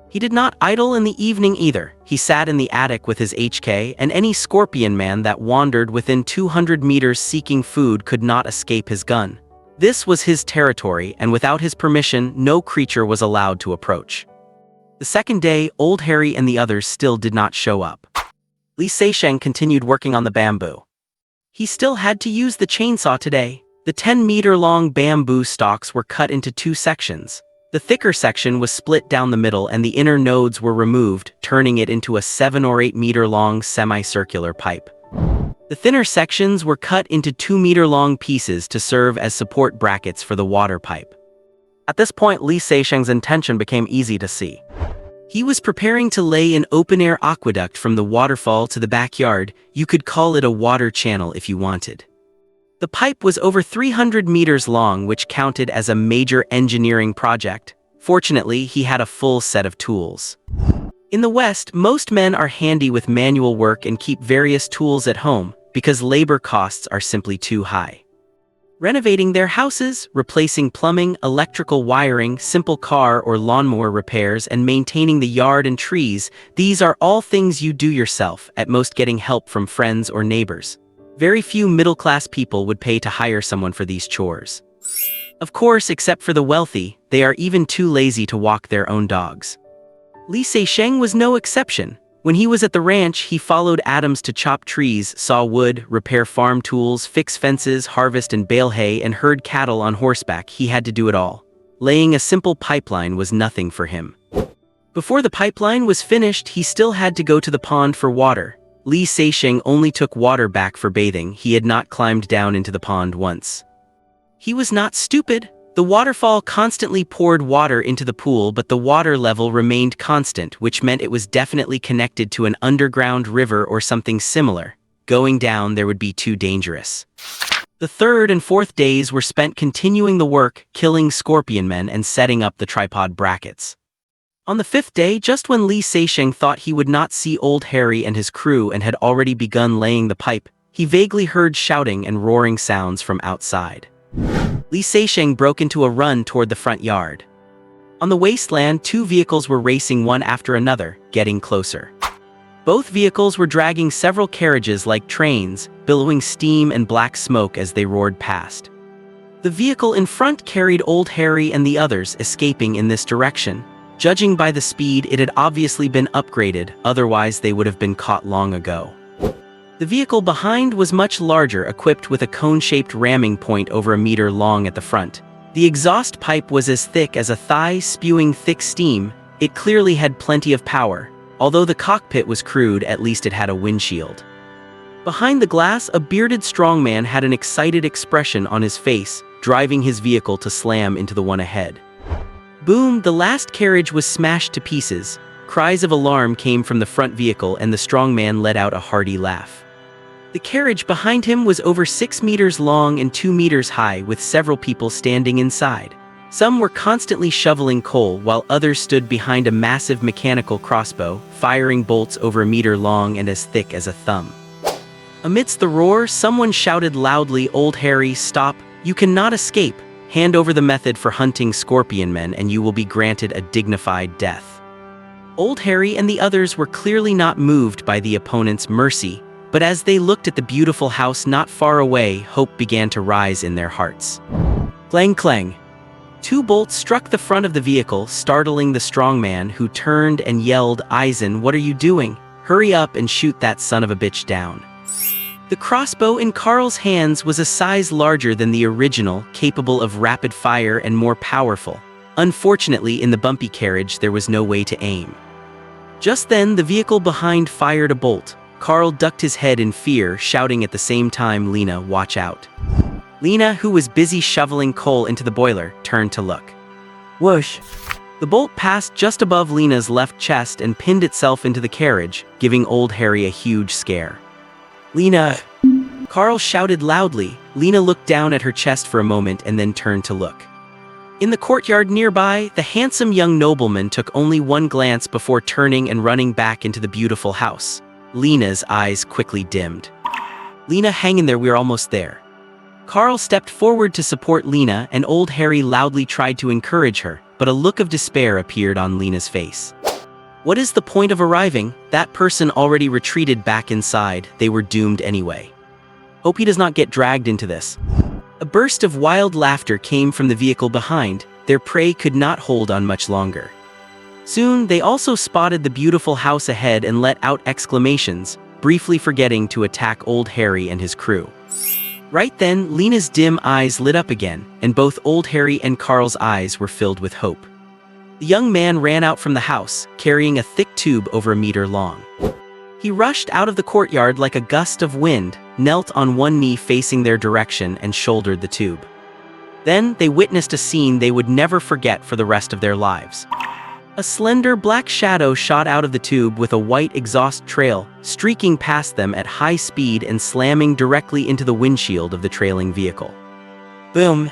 He did not idle in the evening either. He sat in the attic with his HK, and any scorpion man that wandered within 200 meters seeking food could not escape his gun. This was his territory, and without his permission, no creature was allowed to approach. The second day, Old Harry and the others still did not show up. Lee Seisheng continued working on the bamboo. He still had to use the chainsaw today. The 10-meter-long bamboo stalks were cut into two sections. The thicker section was split down the middle and the inner nodes were removed, turning it into a 7 or 8 meter long semicircular pipe. The thinner sections were cut into 2-meter-long pieces to serve as support brackets for the water pipe. At this point, Lee Seisheng's intention became easy to see. He was preparing to lay an open-air aqueduct from the waterfall to the backyard. You could call it a water channel if you wanted. The pipe was over 300 meters long, which counted as a major engineering project. Fortunately, he had a full set of tools. In the West, most men are handy with manual work and keep various tools at home because labor costs are simply too high. Renovating their houses, replacing plumbing, electrical wiring, simple car or lawnmower repairs, and maintaining the yard and trees, these are all things you do yourself, at most getting help from friends or neighbors. Very few middle-class people would pay to hire someone for these chores. Of course, except for the wealthy, they are even too lazy to walk their own dogs. Lee Seisheng was no exception. When he was at the ranch, he followed Adams to chop trees, saw wood, repair farm tools, fix fences, harvest and bale hay, and herd cattle on horseback. He had to do it all. Laying a simple pipeline was nothing for him. Before the pipeline was finished, he still had to go to the pond for water. Lee Seisheng only took water back for bathing. He had not climbed down into the pond once. He was not stupid. The waterfall constantly poured water into the pool, but the water level remained constant, which meant it was definitely connected to an underground river or something similar. Going down there would be too dangerous. The third and fourth days were spent continuing the work, killing scorpion men and setting up the tripod brackets. On the fifth day, just when Li Seixing thought he would not see Old Harry and his crew and had already begun laying the pipe, he vaguely heard shouting and roaring sounds from outside. Li Seixing broke into a run toward the front yard. On the wasteland, two vehicles were racing one after another, getting closer. Both vehicles were dragging several carriages like trains, billowing steam and black smoke as they roared past. The vehicle in front carried Old Harry and the others, escaping in this direction. Judging by the speed, it had obviously been upgraded, otherwise they would have been caught long ago. The vehicle behind was much larger, equipped with a cone-shaped ramming point over a meter long at the front. The exhaust pipe was as thick as a thigh, spewing thick steam. It clearly had plenty of power. Although the cockpit was crude, at least it had a windshield. Behind the glass, a bearded strongman had an excited expression on his face, driving his vehicle to slam into the one ahead. Boom! The last carriage was smashed to pieces. Cries of alarm came from the front vehicle and the strongman let out a hearty laugh. The carriage behind him was over 6 meters long and 2 meters high, with several people standing inside. Some were constantly shoveling coal, while others stood behind a massive mechanical crossbow, firing bolts over a meter long and as thick as a thumb. Amidst the roar, someone shouted loudly, "Old Harry, stop! You cannot escape! Hand over the method for hunting scorpion men and you will be granted a dignified death." Old Harry and the others were clearly not moved by the opponent's mercy, but as they looked at the beautiful house not far away, hope began to rise in their hearts. Clang clang. 2 bolts struck the front of the vehicle, startling the strongman, who turned and yelled, "Eisen, what are you doing? Hurry up and shoot that son of a bitch down." The crossbow in Carl's hands was a size larger than the original, capable of rapid fire and more powerful. Unfortunately, in the bumpy carriage, there was no way to aim. Just then, the vehicle behind fired a bolt. Carl ducked his head in fear, shouting at the same time, "Lena, watch out." Lena, who was busy shoveling coal into the boiler, turned to look. Whoosh! The bolt passed just above Lena's left chest and pinned itself into the carriage, giving Old Harry a huge scare. "Lena!" Carl shouted loudly. Lena looked down at her chest for a moment and then turned to look. In the courtyard nearby, the handsome young nobleman took only one glance before turning and running back into the beautiful house. Lena's eyes quickly dimmed. "Lena, hang in there, we're almost there." Carl stepped forward to support Lena, and Old Harry loudly tried to encourage her, but a look of despair appeared on Lena's face. What is the point of arriving? That person already retreated back inside. They were doomed anyway. Hope he does not get dragged into this. A burst of wild laughter came from the vehicle behind. Their prey could not hold on much longer. Soon, they also spotted the beautiful house ahead and let out exclamations, briefly forgetting to attack Old Harry and his crew. Right then, Lena's dim eyes lit up again, and both Old Harry and Carl's eyes were filled with hope. The young man ran out from the house, carrying a thick tube over a meter long. He rushed out of the courtyard like a gust of wind, knelt on one knee facing their direction, and shouldered the tube. Then, they witnessed a scene they would never forget for the rest of their lives. A slender black shadow shot out of the tube with a white exhaust trail, streaking past them at high speed and slamming directly into the windshield of the trailing vehicle. Boom!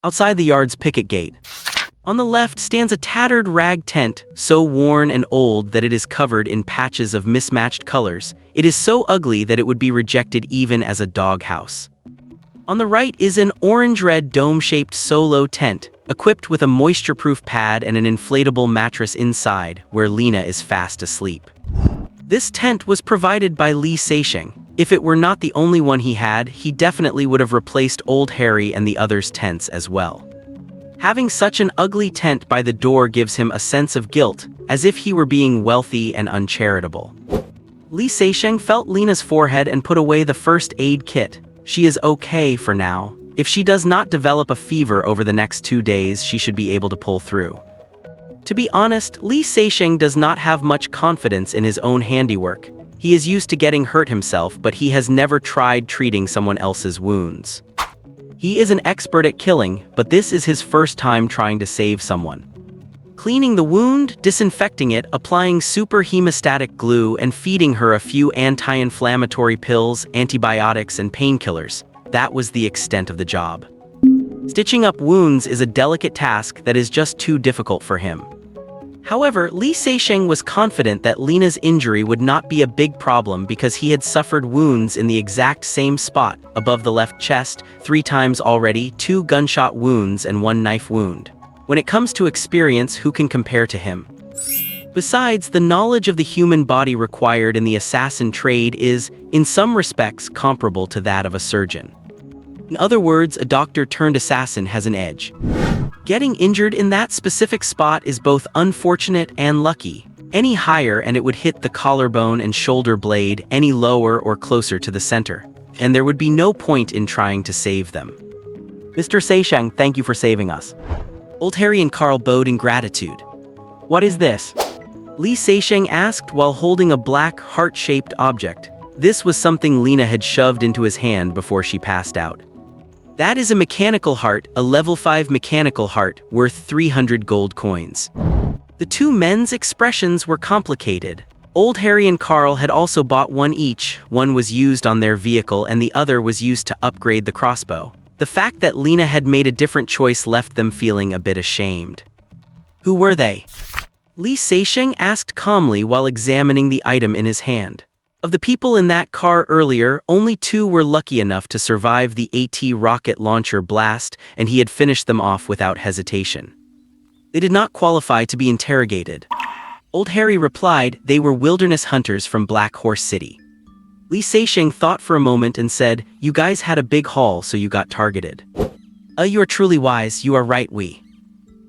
Outside the yard's picket gate. On the left stands a tattered rag tent, so worn and old that it is covered in patches of mismatched colors. It is so ugly that it would be rejected even as a doghouse. On the right is an orange-red dome-shaped solo tent, equipped with a moisture-proof pad and an inflatable mattress inside, where Lena is fast asleep. This tent was provided by Li Seixing. If it were not the only one he had, he definitely would have replaced Old Harry and the others' tents as well. Having such an ugly tent by the door gives him a sense of guilt, as if he were being wealthy and uncharitable. Li Seixing felt Lena's forehead and put away the first aid kit. She is okay for now. If she does not develop a fever over the next 2 days, she should be able to pull through. To be honest, Li Seixing does not have much confidence in his own handiwork. He is used to getting hurt himself, but he has never tried treating someone else's wounds. He is an expert at killing, but this is his first time trying to save someone. Cleaning the wound, disinfecting it, applying super hemostatic glue, and feeding her a few anti-inflammatory pills, antibiotics, and painkillers. That was the extent of the job. Stitching up wounds is a delicate task that is just too difficult for him. However, Li Seixing was confident that Lena's injury would not be a big problem because he had suffered wounds in the exact same spot, above the left chest, 3 times already, 2 gunshot wounds and 1 knife wound. When it comes to experience, who can compare to him? Besides, the knowledge of the human body required in the assassin trade is, in some respects, comparable to that of a surgeon. In other words, a doctor-turned-assassin has an edge. Getting injured in that specific spot is both unfortunate and lucky. Any higher and it would hit the collarbone and shoulder blade, any lower or closer to the center. And there would be no point in trying to save them. Mr. Seixing, thank you for saving us. Old Harry and Carl bowed in gratitude. What is this? Li Seixing asked while holding a black, heart-shaped object. This was something Lena had shoved into his hand before she passed out. That is a mechanical heart, a level 5 mechanical heart, worth 300 gold coins. The two men's expressions were complicated. Old Harry and Carl had also bought one each. One was used on their vehicle and the other was used to upgrade the crossbow. The fact that Lena had made a different choice left them feeling a bit ashamed. Who were they? Li Seixing asked calmly while examining the item in his hand. Of the people in that car earlier, only 2 were lucky enough to survive the AT rocket launcher blast, and he had finished them off without hesitation. They did not qualify to be interrogated. Old Harry replied they were wilderness hunters from Black Horse City. Li Seixing thought for a moment and said, "You guys had a big haul, so you got targeted." You are truly wise, you are right, we.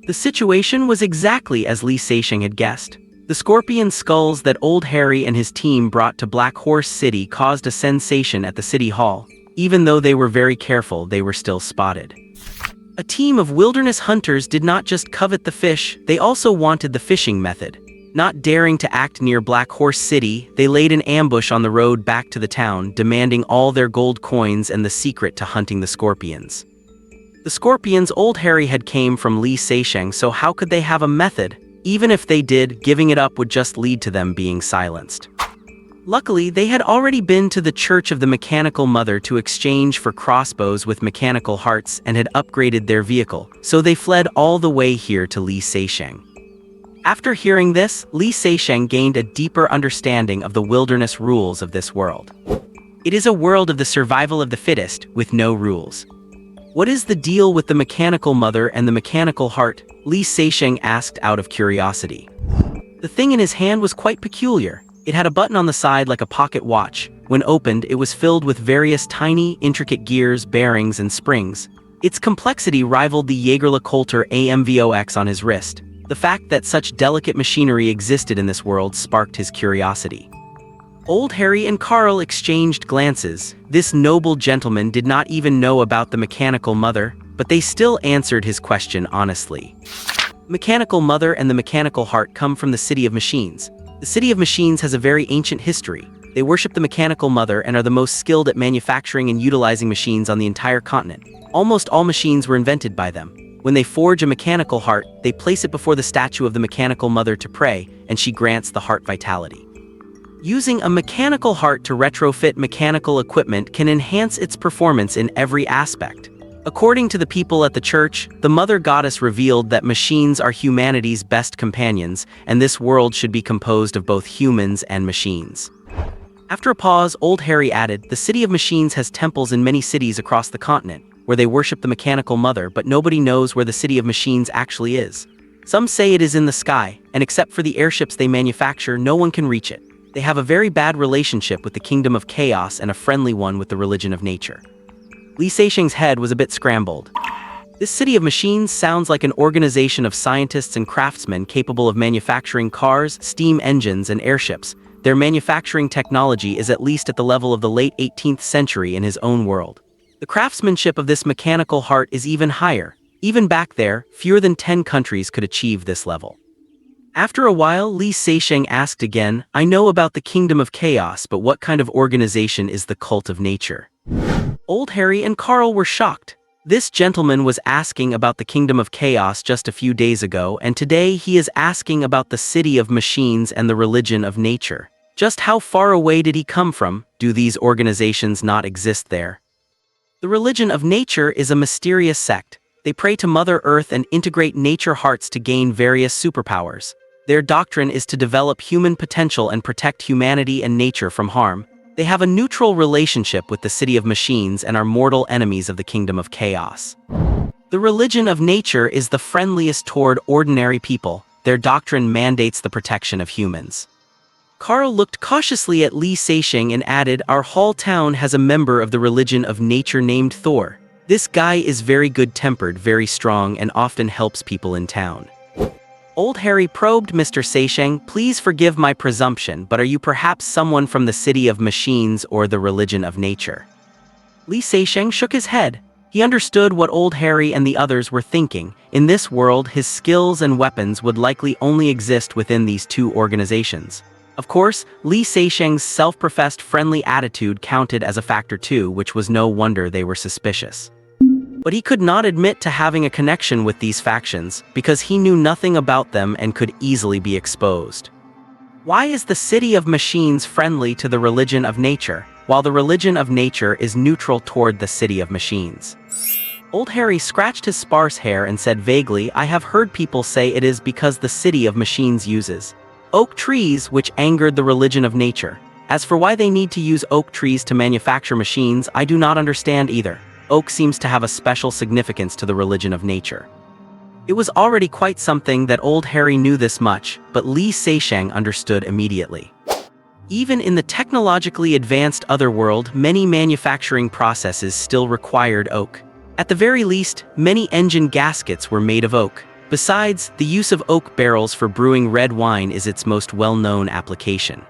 The situation was exactly as Li Seixing had guessed. The scorpion skulls that Old Harry and his team brought to Black Horse City caused a sensation at the city hall. Even though they were very careful, they were still spotted. A team of wilderness hunters did not just covet the fish, they also wanted the fishing method. Not daring to act near Black Horse City, they laid an ambush on the road back to the town, demanding all their gold coins and the secret to hunting the scorpions. The scorpions Old Harry had came from Li Seixing, so how could they have a method? Even if they did, giving it up would just lead to them being silenced. Luckily, they had already been to the Church of the Mechanical Mother to exchange for crossbows with mechanical hearts and had upgraded their vehicle, so they fled all the way here to Li Seixing. After hearing this, Li Seixing gained a deeper understanding of the wilderness rules of this world. It is a world of the survival of the fittest, with no rules. What is the deal with the mechanical mother and the mechanical heart? Li Seixing asked out of curiosity. The thing in his hand was quite peculiar. It had a button on the side like a pocket watch. When opened, it was filled with various tiny, intricate gears, bearings, and springs. Its complexity rivaled the Jaeger-LeCoultre AMVOX on his wrist. The fact that such delicate machinery existed in this world sparked his curiosity. Old Harry and Carl exchanged glances. This noble gentleman did not even know about the mechanical mother, but they still answered his question honestly. Mechanical mother and the mechanical heart come from the City of Machines. The City of Machines has a very ancient history. They worship the mechanical mother and are the most skilled at manufacturing and utilizing machines on the entire continent. Almost all machines were invented by them. When they forge a mechanical heart, they place it before the statue of the mechanical mother to pray, and she grants the heart vitality. Using a mechanical heart to retrofit mechanical equipment can enhance its performance in every aspect. According to the people at the church, the Mother Goddess revealed that machines are humanity's best companions, and this world should be composed of both humans and machines. After a pause, Old Harry added, "The City of Machines has temples in many cities across the continent, where they worship the mechanical mother, but nobody knows where the City of Machines actually is. Some say it is in the sky, and except for the airships they manufacture, no one can reach it. They have a very bad relationship with the Kingdom of Chaos and a friendly one with the religion of nature." Li Seixing's head was a bit scrambled. This City of Machines sounds like an organization of scientists and craftsmen capable of manufacturing cars, steam engines, and airships. Their manufacturing technology is at least at the level of the late 18th century in his own world. The craftsmanship of this mechanical heart is even higher. Even back there, fewer than 10 countries could achieve this level. After a while, Li Seixing asked again, "I know about the Kingdom of Chaos, but what kind of organization is the Cult of Nature?" Old Harry and Carl were shocked. This gentleman was asking about the kingdom of chaos just a few days ago, and today he is asking about the city of machines and the religion of nature. Just how far away did he come from? Do these organizations not exist there? The religion of nature is a mysterious sect. They pray to Mother Earth and integrate nature hearts to gain various superpowers. Their doctrine is to develop human potential and protect humanity and nature from harm. They have a neutral relationship with the city of machines and are mortal enemies of the kingdom of chaos. The religion of nature is the friendliest toward ordinary people. Their doctrine mandates the protection of humans. Carl looked cautiously at Li Seixing and added, "Our whole town has a member of the religion of nature named Thor. This guy is very good-tempered, very strong, and often helps people in town." Old Harry probed Mr. Seixing, "Please forgive my presumption, but are you perhaps someone from the city of machines or the religion of nature?" Li Seixing shook his head. He understood what Old Harry and the others were thinking. In this world, his skills and weapons would likely only exist within these two organizations. Of course, Li Seixing's self-professed friendly attitude counted as a factor too, which was no wonder they were suspicious. But he could not admit to having a connection with these factions, because he knew nothing about them and could easily be exposed. Why is the city of machines friendly to the religion of nature, while the religion of nature is neutral toward the city of machines? Old Harry scratched his sparse hair and said vaguely, "I have heard people say it is because the city of machines uses oak trees, which angered the religion of nature. As for why they need to use oak trees to manufacture machines, I do not understand either. Oak seems to have a special significance to the religion of nature." It was already quite something that Old Harry knew this much, but Li Seixing understood immediately. Even in the technologically advanced otherworld, many manufacturing processes still required oak. At the very least, many engine gaskets were made of oak. Besides, the use of oak barrels for brewing red wine is its most well-known application.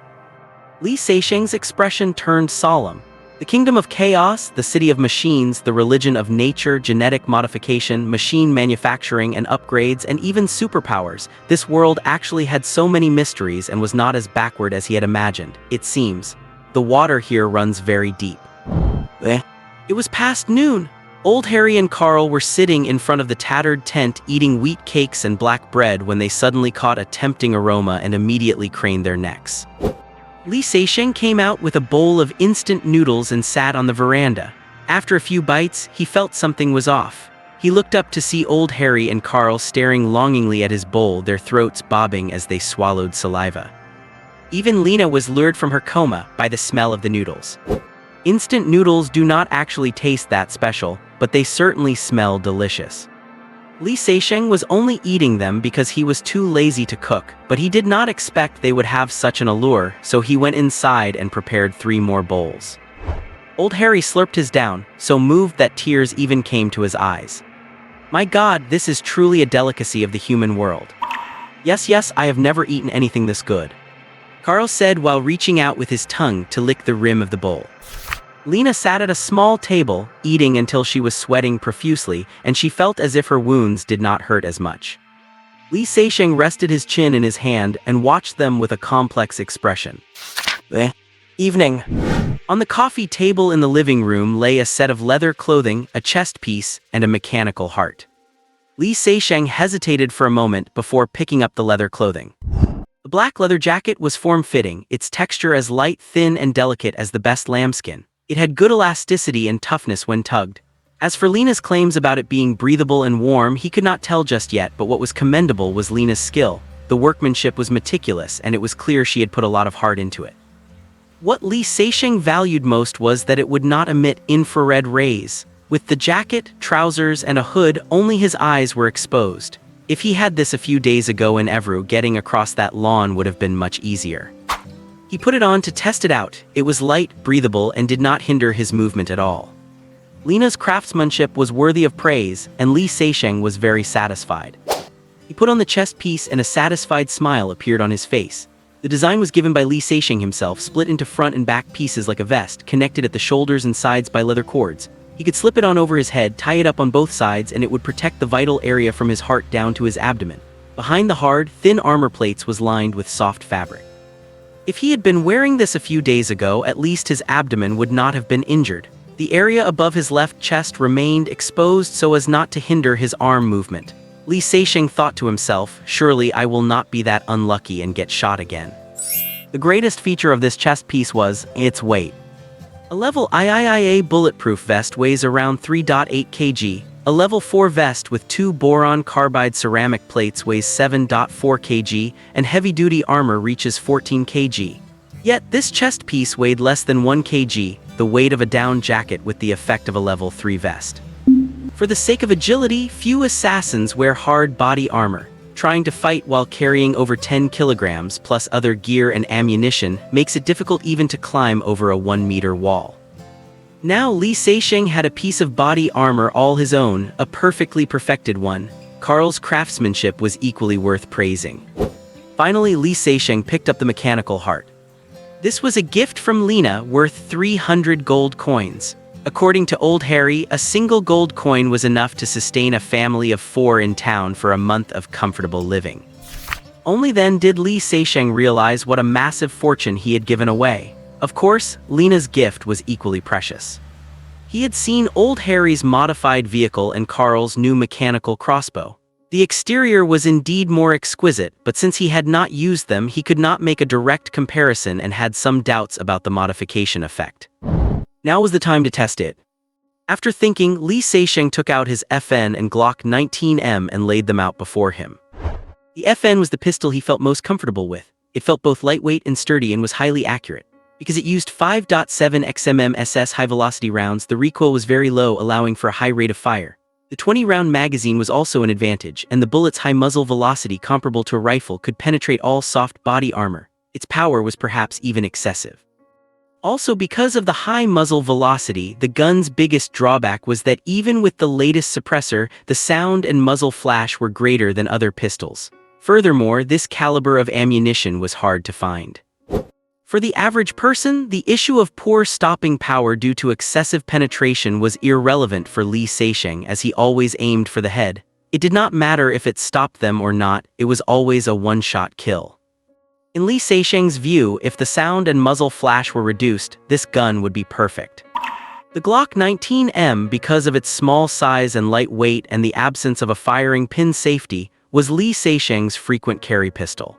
Li Seixing's expression turned solemn. The kingdom of chaos, the city of machines, the religion of nature, genetic modification, machine manufacturing and upgrades, and even superpowers. This world actually had so many mysteries and was not as backward as he had imagined, it seems. The water here runs very deep. It was past noon. Old Harry and Carl were sitting in front of the tattered tent eating wheat cakes and black bread when they suddenly caught a tempting aroma and immediately craned their necks. Li Seixing came out with a bowl of instant noodles and sat on the veranda. After a few bites, he felt something was off. He looked up to see Old Harry and Carl staring longingly at his bowl, their throats bobbing as they swallowed saliva. Even Lena was lured from her coma by the smell of the noodles. Instant noodles do not actually taste that special, but they certainly smell delicious. Li Seixing was only eating them because he was too lazy to cook, but he did not expect they would have such an allure, so he went inside and prepared 3 more bowls. Old Harry slurped his down, so moved that tears even came to his eyes. "My God, this is truly a delicacy of the human world. Yes, I have never eaten anything this good," Carl said while reaching out with his tongue to lick the rim of the bowl. Lena sat at a small table, eating until she was sweating profusely, and she felt as if her wounds did not hurt as much. Li Seixing rested his chin in his hand and watched them with a complex expression. Evening. On the coffee table in the living room lay a set of leather clothing, a chest piece, and a mechanical heart. Li Seixing hesitated for a moment before picking up the leather clothing. The black leather jacket was form-fitting, its texture as light, thin, and delicate as the best lambskin. It had good elasticity and toughness when tugged. As for Lena's claims about it being breathable and warm, he could not tell just yet, but what was commendable was Lena's skill. The workmanship was meticulous, and it was clear she had put a lot of heart into it. What Li Seixing valued most was that it would not emit infrared rays. With the jacket, trousers, and a hood, only his eyes were exposed. If he had this a few days ago in Evru, getting across that lawn would have been much easier. He put it on to test it out. It was light, breathable, and did not hinder his movement at all. Lena's craftsmanship was worthy of praise, and Li Seixing was very satisfied. He put on the chest piece and a satisfied smile appeared on his face. The design was given by Li Seixing himself, split into front and back pieces like a vest, connected at the shoulders and sides by leather cords. He could slip it on over his head, tie it up on both sides, and it would protect the vital area from his heart down to his abdomen. Behind the hard, thin armor plates was lined with soft fabric. If he had been wearing this a few days ago, at least his abdomen would not have been injured. The area above his left chest remained exposed so as not to hinder his arm movement. Li Seixing thought to himself, surely I will not be that unlucky and get shot again. The greatest feature of this chest piece was its weight. A level IIIA bulletproof vest weighs around 3.8 kg, a level 4 vest with 2 boron carbide ceramic plates weighs 7.4 kg, and heavy-duty armor reaches 14 kg. Yet this chest piece weighed less than 1 kg, the weight of a down jacket with the effect of a level 3 vest. For the sake of agility, few assassins wear hard body armor. Trying to fight while carrying over 10 kilograms plus other gear and ammunition makes it difficult even to climb over a 1-meter wall. Now Li Seixing had a piece of body armor all his own, a perfectly perfected one. Carl's craftsmanship was equally worth praising. Finally, Li Seixing picked up the mechanical heart. This was a gift from Lena worth 300 gold coins. According to Old Harry, a single gold coin was enough to sustain a family of 4 in town for a month of comfortable living. Only then did Li Seixing realize what a massive fortune he had given away. Of course, Lena's gift was equally precious. He had seen Old Harry's modified vehicle and Carl's new mechanical crossbow. The exterior was indeed more exquisite, but since he had not used them, he could not make a direct comparison and had some doubts about the modification effect. Now was the time to test it. After thinking, Li Seixing took out his FN and Glock 19M and laid them out before him. The FN was the pistol he felt most comfortable with. It felt both lightweight and sturdy and was highly accurate. Because it used 5.7 xmm SS high-velocity rounds, the recoil was very low, allowing for a high rate of fire. The 20-round magazine was also an advantage, and the bullet's high muzzle velocity comparable to a rifle could penetrate all soft body armor. Its power was perhaps even excessive. Also, because of the high muzzle velocity, the gun's biggest drawback was that even with the latest suppressor, the sound and muzzle flash were greater than other pistols. Furthermore, this caliber of ammunition was hard to find. For the average person, the issue of poor stopping power due to excessive penetration was irrelevant for Li Seixing, as he always aimed for the head. It did not matter if it stopped them or not, it was always a one-shot kill. In Li Seixing's view, if the sound and muzzle flash were reduced, this gun would be perfect. The Glock 19M, because of its small size and light weight and the absence of a firing pin safety, was Li Seixing's frequent carry pistol.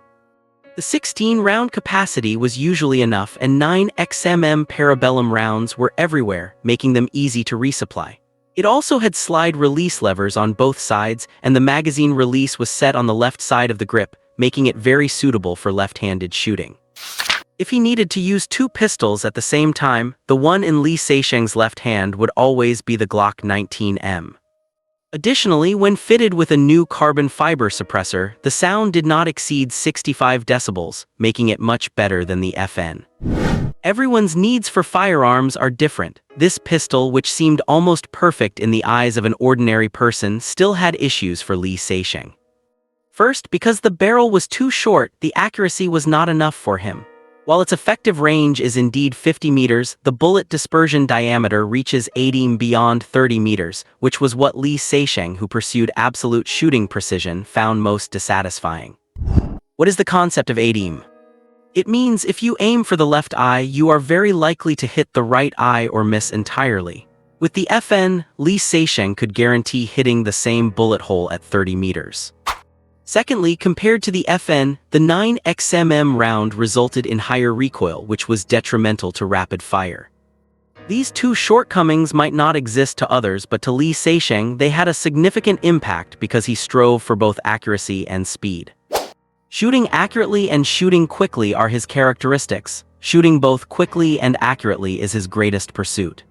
The 16-round capacity was usually enough, and 9xmm parabellum rounds were everywhere, making them easy to resupply. It also had slide release levers on both sides, and the magazine release was set on the left side of the grip, making it very suitable for left-handed shooting. If he needed to use 2 pistols at the same time, the one in Li Seixing's left hand would always be the Glock 19M. Additionally, when fitted with a new carbon fiber suppressor, the sound did not exceed 65 decibels, making it much better than the FN. Everyone's needs for firearms are different. This pistol, which seemed almost perfect in the eyes of an ordinary person, still had issues for Li Seixing. First, because the barrel was too short, the accuracy was not enough for him. While its effective range is indeed 50 meters, the bullet dispersion diameter reaches 80 beyond 30 meters, which was what Li Seixing, who pursued absolute shooting precision, found most dissatisfying. What is the concept of aim? It means if you aim for the left eye, you are very likely to hit the right eye or miss entirely. With the FN, Li Seixing could guarantee hitting the same bullet hole at 30 meters. Secondly, compared to the FN, the 9xmm round resulted in higher recoil, which was detrimental to rapid fire. These two shortcomings might not exist to others, but to Li Seixing they had a significant impact because he strove for both accuracy and speed. Shooting accurately and shooting quickly are his characteristics. Shooting both quickly and accurately is his greatest pursuit.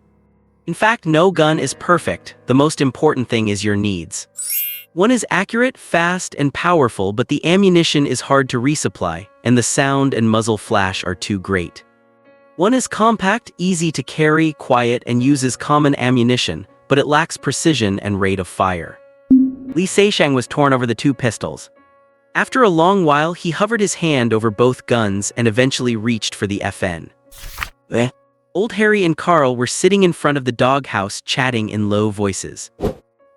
In fact, no gun is perfect. The most important thing is your needs. One is accurate, fast, and powerful, but the ammunition is hard to resupply, and the sound and muzzle flash are too great. One is compact, easy to carry, quiet, and uses common ammunition, but it lacks precision and rate of fire. Li Seixing was torn over the 2 pistols. After a long while, he hovered his hand over both guns and eventually reached for the FN. Old Harry and Carl were sitting in front of the doghouse chatting in low voices.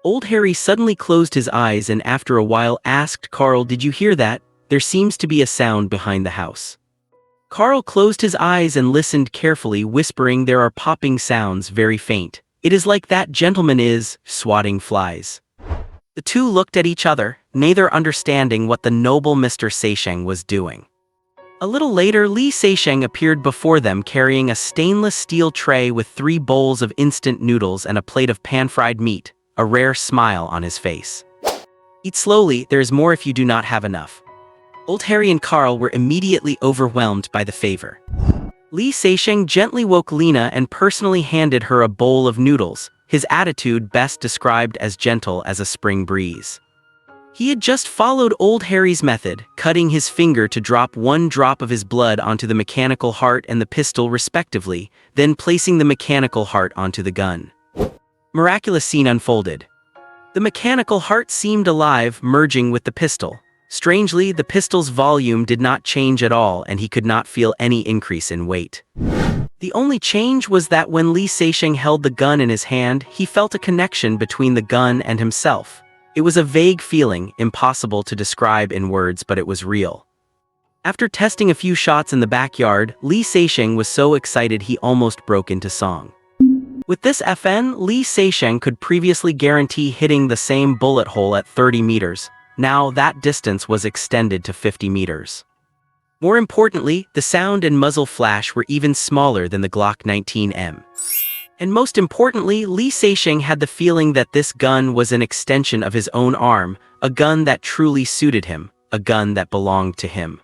Old Harry suddenly closed his eyes and after a while asked Carl, "Did you hear that? There seems to be a sound behind the house." Carl closed his eyes and listened carefully, whispering, "There are popping sounds, very faint. It is like that gentleman is swatting flies." The two looked at each other, neither understanding what the noble Mr. Seisheng was doing. A little later, Li Seisheng appeared before them carrying a stainless steel tray with 3 bowls of instant noodles and a plate of pan-fried meat, a rare smile on his face. "Eat slowly, there is more if you do not have enough." Old Harry and Carl were immediately overwhelmed by the favor. Li Seisheng gently woke Lena and personally handed her a bowl of noodles, his attitude best described as gentle as a spring breeze. He had just followed Old Harry's method, cutting his finger to drop 1 drop of his blood onto the mechanical heart and the pistol respectively, then placing the mechanical heart onto the gun. Miraculous scene unfolded. The mechanical heart seemed alive, merging with the pistol. Strangely, the pistol's volume did not change at all and he could not feel any increase in weight. The only change was that when Li Seisheng held the gun in his hand, he felt a connection between the gun and himself. It was a vague feeling, impossible to describe in words, but it was real. After testing a few shots in the backyard, Li Seisheng was so excited he almost broke into song. With this FN, Li Seisheng could previously guarantee hitting the same bullet hole at 30 meters. Now that distance was extended to 50 meters. More importantly, the sound and muzzle flash were even smaller than the Glock 19M. And most importantly, Li Seisheng had the feeling that this gun was an extension of his own arm, a gun that truly suited him, a gun that belonged to him.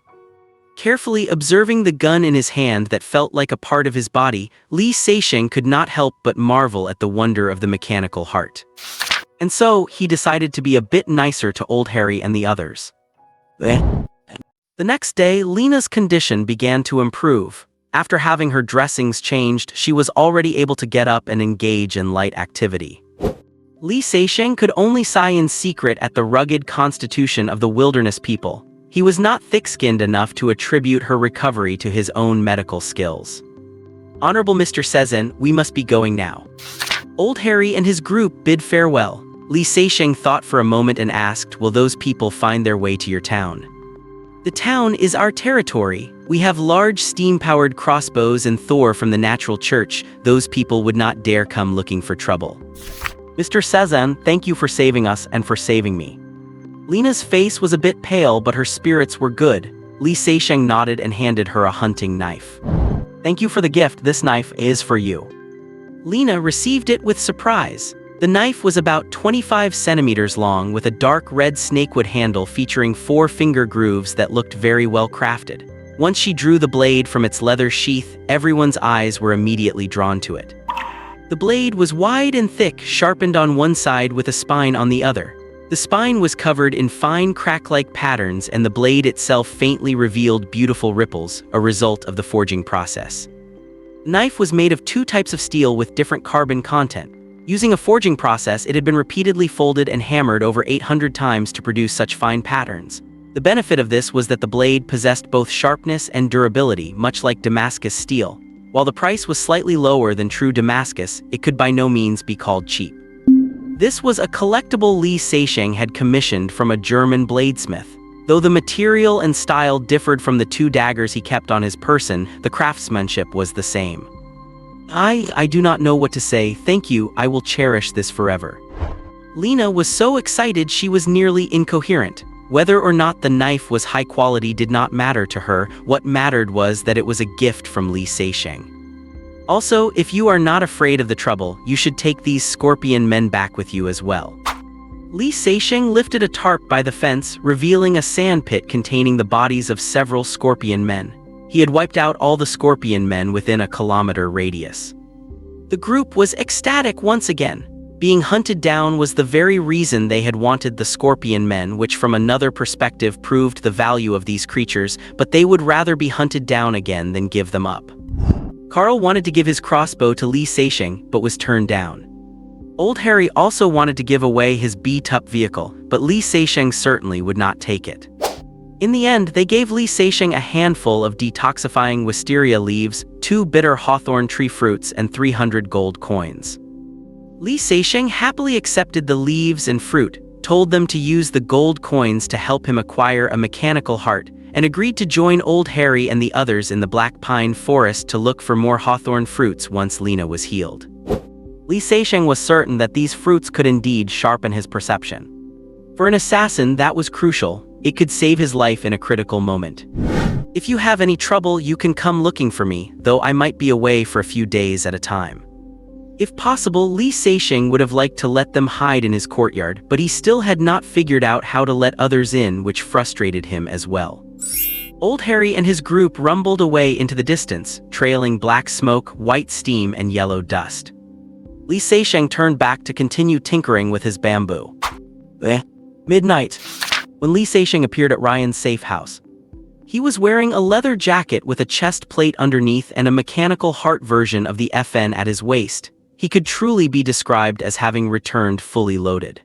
Carefully observing the gun in his hand that felt like a part of his body, Li Seisheng could not help but marvel at the wonder of the mechanical heart. And so, he decided to be a bit nicer to Old Harry and the others. The next day, Lena's condition began to improve. After having her dressings changed, she was already able to get up and engage in light activity. Li Seisheng could only sigh in secret at the rugged constitution of the wilderness people. He was not thick-skinned enough to attribute her recovery to his own medical skills. "Honorable Mr. Sezen, we must be going now." Old Harry and his group bid farewell. Li Seisheng thought for a moment and asked, "Will those people find their way to your town?" "The town is our territory. We have large steam-powered crossbows and Thor from the natural church. Those people would not dare come looking for trouble." "Mr. Sezen, thank you for saving us and for saving me." Lena's face was a bit pale, but her spirits were good. Li Seisheng nodded and handed her a hunting knife. "Thank you for the gift. This knife is for you." Lena received it with surprise. The knife was about 25 centimeters long with a dark red snakewood handle featuring 4 finger grooves that looked very well crafted. Once she drew the blade from its leather sheath, everyone's eyes were immediately drawn to it. The blade was wide and thick, sharpened on one side with a spine on the other. The spine was covered in fine crack-like patterns and the blade itself faintly revealed beautiful ripples, a result of the forging process. The knife was made of 2 types of steel with different carbon content. Using a forging process, it had been repeatedly folded and hammered over 800 times to produce such fine patterns. The benefit of this was that the blade possessed both sharpness and durability, much like Damascus steel. While the price was slightly lower than true Damascus, it could by no means be called cheap. This was a collectible Li Seisheng had commissioned from a German bladesmith. Though the material and style differed from the 2 daggers he kept on his person, the craftsmanship was the same. I do not know what to say. Thank you, I will cherish this forever." Lena was so excited she was nearly incoherent. Whether or not the knife was high quality did not matter to her. What mattered was that it was a gift from Li Seisheng. "Also, if you are not afraid of the trouble, you should take these scorpion men back with you as well." Li Seisheng lifted a tarp by the fence, revealing a sand pit containing the bodies of several scorpion men. He had wiped out all the scorpion men within a kilometer radius. The group was ecstatic once again. Being hunted down was the very reason they had wanted the scorpion men, which from another perspective proved the value of these creatures, but they would rather be hunted down again than give them up. Carl wanted to give his crossbow to Li Seisheng, but was turned down. Old Harry also wanted to give away his B-Tup vehicle, but Li Seisheng certainly would not take it. In the end, they gave Li Seisheng a handful of detoxifying wisteria leaves, 2 bitter hawthorn tree fruits, and 300 gold coins. Li Seisheng happily accepted the leaves and fruit, told them to use the gold coins to help him acquire a mechanical heart, and agreed to join Old Harry and the others in the Black Pine Forest to look for more hawthorn fruits once Lena was healed. Li Seixing was certain that these fruits could indeed sharpen his perception. For an assassin, that was crucial. It could save his life in a critical moment. If you have any trouble, you can come looking for me, though I might be away for a few days at a time. If possible, Li Seixing would have liked to let them hide in his courtyard, but he still had not figured out how to let others in, which frustrated him as well. Old Harry and his group rumbled away into the distance, trailing black smoke, white steam, and yellow dust. Li Seixing turned back to continue tinkering with his bamboo. Midnight. When Li Seixing appeared at Ryan's safe house, he was wearing a leather jacket with a chest plate underneath and a mechanical heart version of the FN at his waist. He could truly be described as having returned fully loaded.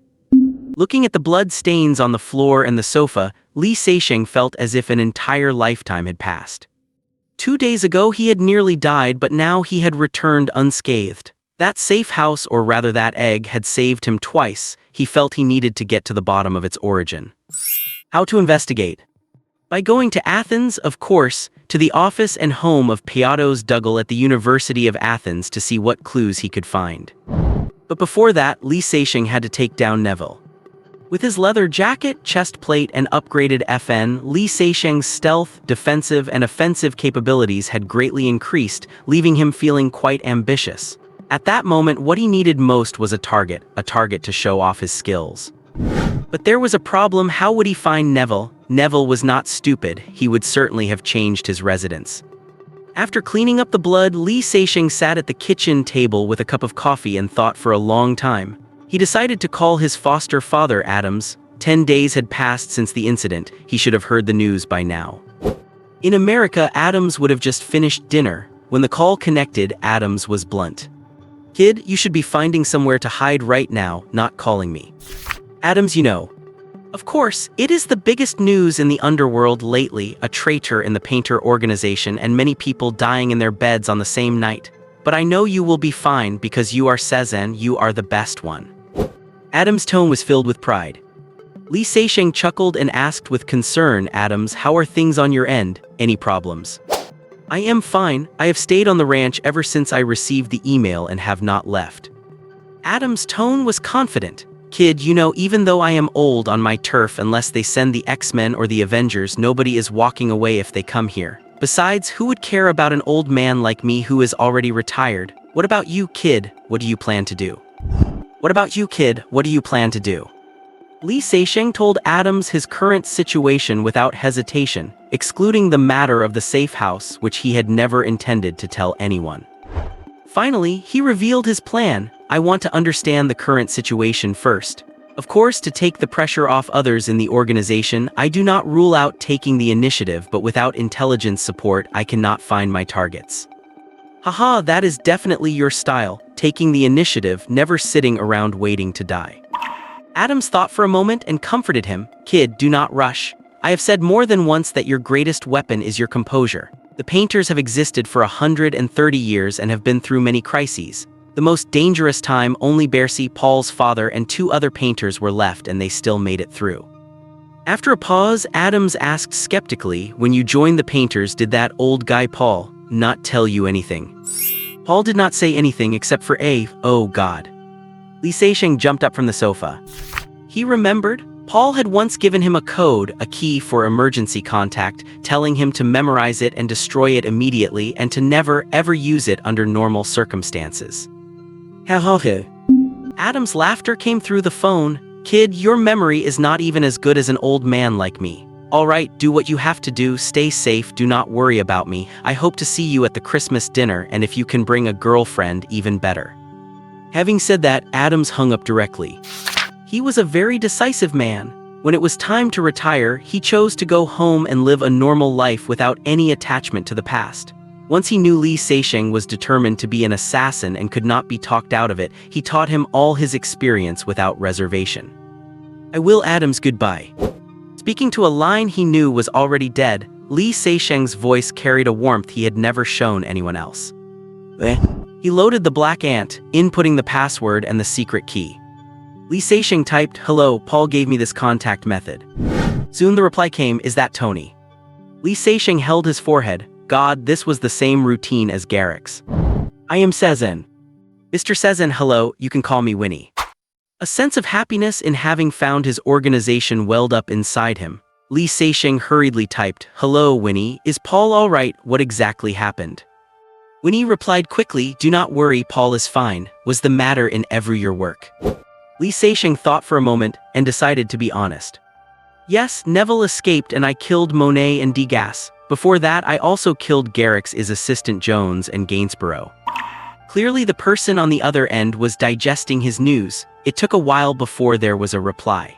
Looking at the blood stains on the floor and the sofa, Li Seixing felt as if an entire lifetime had passed. 2 days ago he had nearly died, but now he had returned unscathed. That safe house, or rather that egg, had saved him twice. He felt he needed to get to the bottom of its origin. How to investigate? By going to Athens, of course, to the office and home of Piatos Dougal at the University of Athens to see what clues he could find. But before that, Li Seixing had to take down Neville. With his leather jacket, chest plate, and upgraded FN, Li Seixing's stealth, defensive, and offensive capabilities had greatly increased, leaving him feeling quite ambitious. At that moment, what he needed most was a target to show off his skills. But there was a problem. How would he find Neville? Neville was not stupid. He would certainly have changed his residence. After cleaning up the blood, Li Seixing sat at the kitchen table with a cup of coffee and thought for a long time. He decided to call his foster father, Adams. 10 days had passed since the incident. He should have heard the news by now. In America, Adams would have just finished dinner. When the call connected, Adams was blunt. "Kid, you should be finding somewhere to hide right now, not calling me." Adams, you know. Of course, it is the biggest news in the underworld lately, a traitor in the painter organization and many people dying in their beds on the same night. But I know you will be fine because you are Cezanne, you are the best one. Adams' tone was filled with pride. Li Seixing chuckled and asked with concern, "Adams, how are things on your end? Any problems?" "I am fine. I have stayed on the ranch ever since I received the email and have not left." Adams' tone was confident. "Kid, you know, even though I am old on my turf, unless they send the X-Men or the Avengers, nobody is walking away if they come here. Besides, who would care about an old man like me who is already retired? What about you, kid? What do you plan to do?" "What about you, kid? What do you plan to do?" Li Seixing told Adams his current situation without hesitation, excluding the matter of the safe house, which he had never intended to tell anyone. Finally, he revealed his plan. "I want to understand the current situation first. Of course, to take the pressure off others in the organization, I do not rule out taking the initiative, but without intelligence support, I cannot find my targets." "Haha, that is definitely your style, taking the initiative, never sitting around waiting to die." Adams thought for a moment and comforted him. "Kid, do not rush. I have said more than once that your greatest weapon is your composure. The painters have existed for 130 years and have been through many crises. The most dangerous time, only Bercy, Paul's father, and 2 other painters were left, and they still made it through." After a pause, Adams asked skeptically, "When you joined the painters, did that old guy Paul not tell you anything?" "Paul did not say anything except for oh God." Li Seixing jumped up from the sofa. He remembered. Paul had once given him a code, a key for emergency contact, telling him to memorize it and destroy it immediately and to never, ever use it under normal circumstances. Adam's laughter came through the phone. "Kid, your memory is not even as good as an old man like me. All right, do what you have to do, stay safe, do not worry about me. I hope to see you at the Christmas dinner, and if you can bring a girlfriend, even better." Having said that, Adams hung up directly. He was a very decisive man. When it was time to retire, he chose to go home and live a normal life without any attachment to the past. Once he knew Li Seixing was determined to be an assassin and could not be talked out of it, he taught him all his experience without reservation. "I will Adams goodbye." Speaking to a line he knew was already dead, Li Seixing's voice carried a warmth he had never shown anyone else. He loaded the black ant, inputting the password and the secret key. Li Seixing typed, "Hello, Paul gave me this contact method." Soon the reply came, "Is that Tony?" Li Seixing held his forehead. God, this was the same routine as Garrick's. "I am Sezen." "Mr. Sezen, hello, you can call me Winnie." A sense of happiness in having found his organization welled up inside him. Li Seixing hurriedly typed, "Hello, Winnie, is Paul all right? What exactly happened?" Winnie replied quickly, "Do not worry, Paul is fine. Was the matter in every your work?" Li Seixing thought for a moment and decided to be honest. "Yes, Neville escaped and I killed Monet and Degas. Before that I also killed Garrick's assistant Jones and Gainsborough." Clearly the person on the other end was digesting his news. It took a while before there was a reply.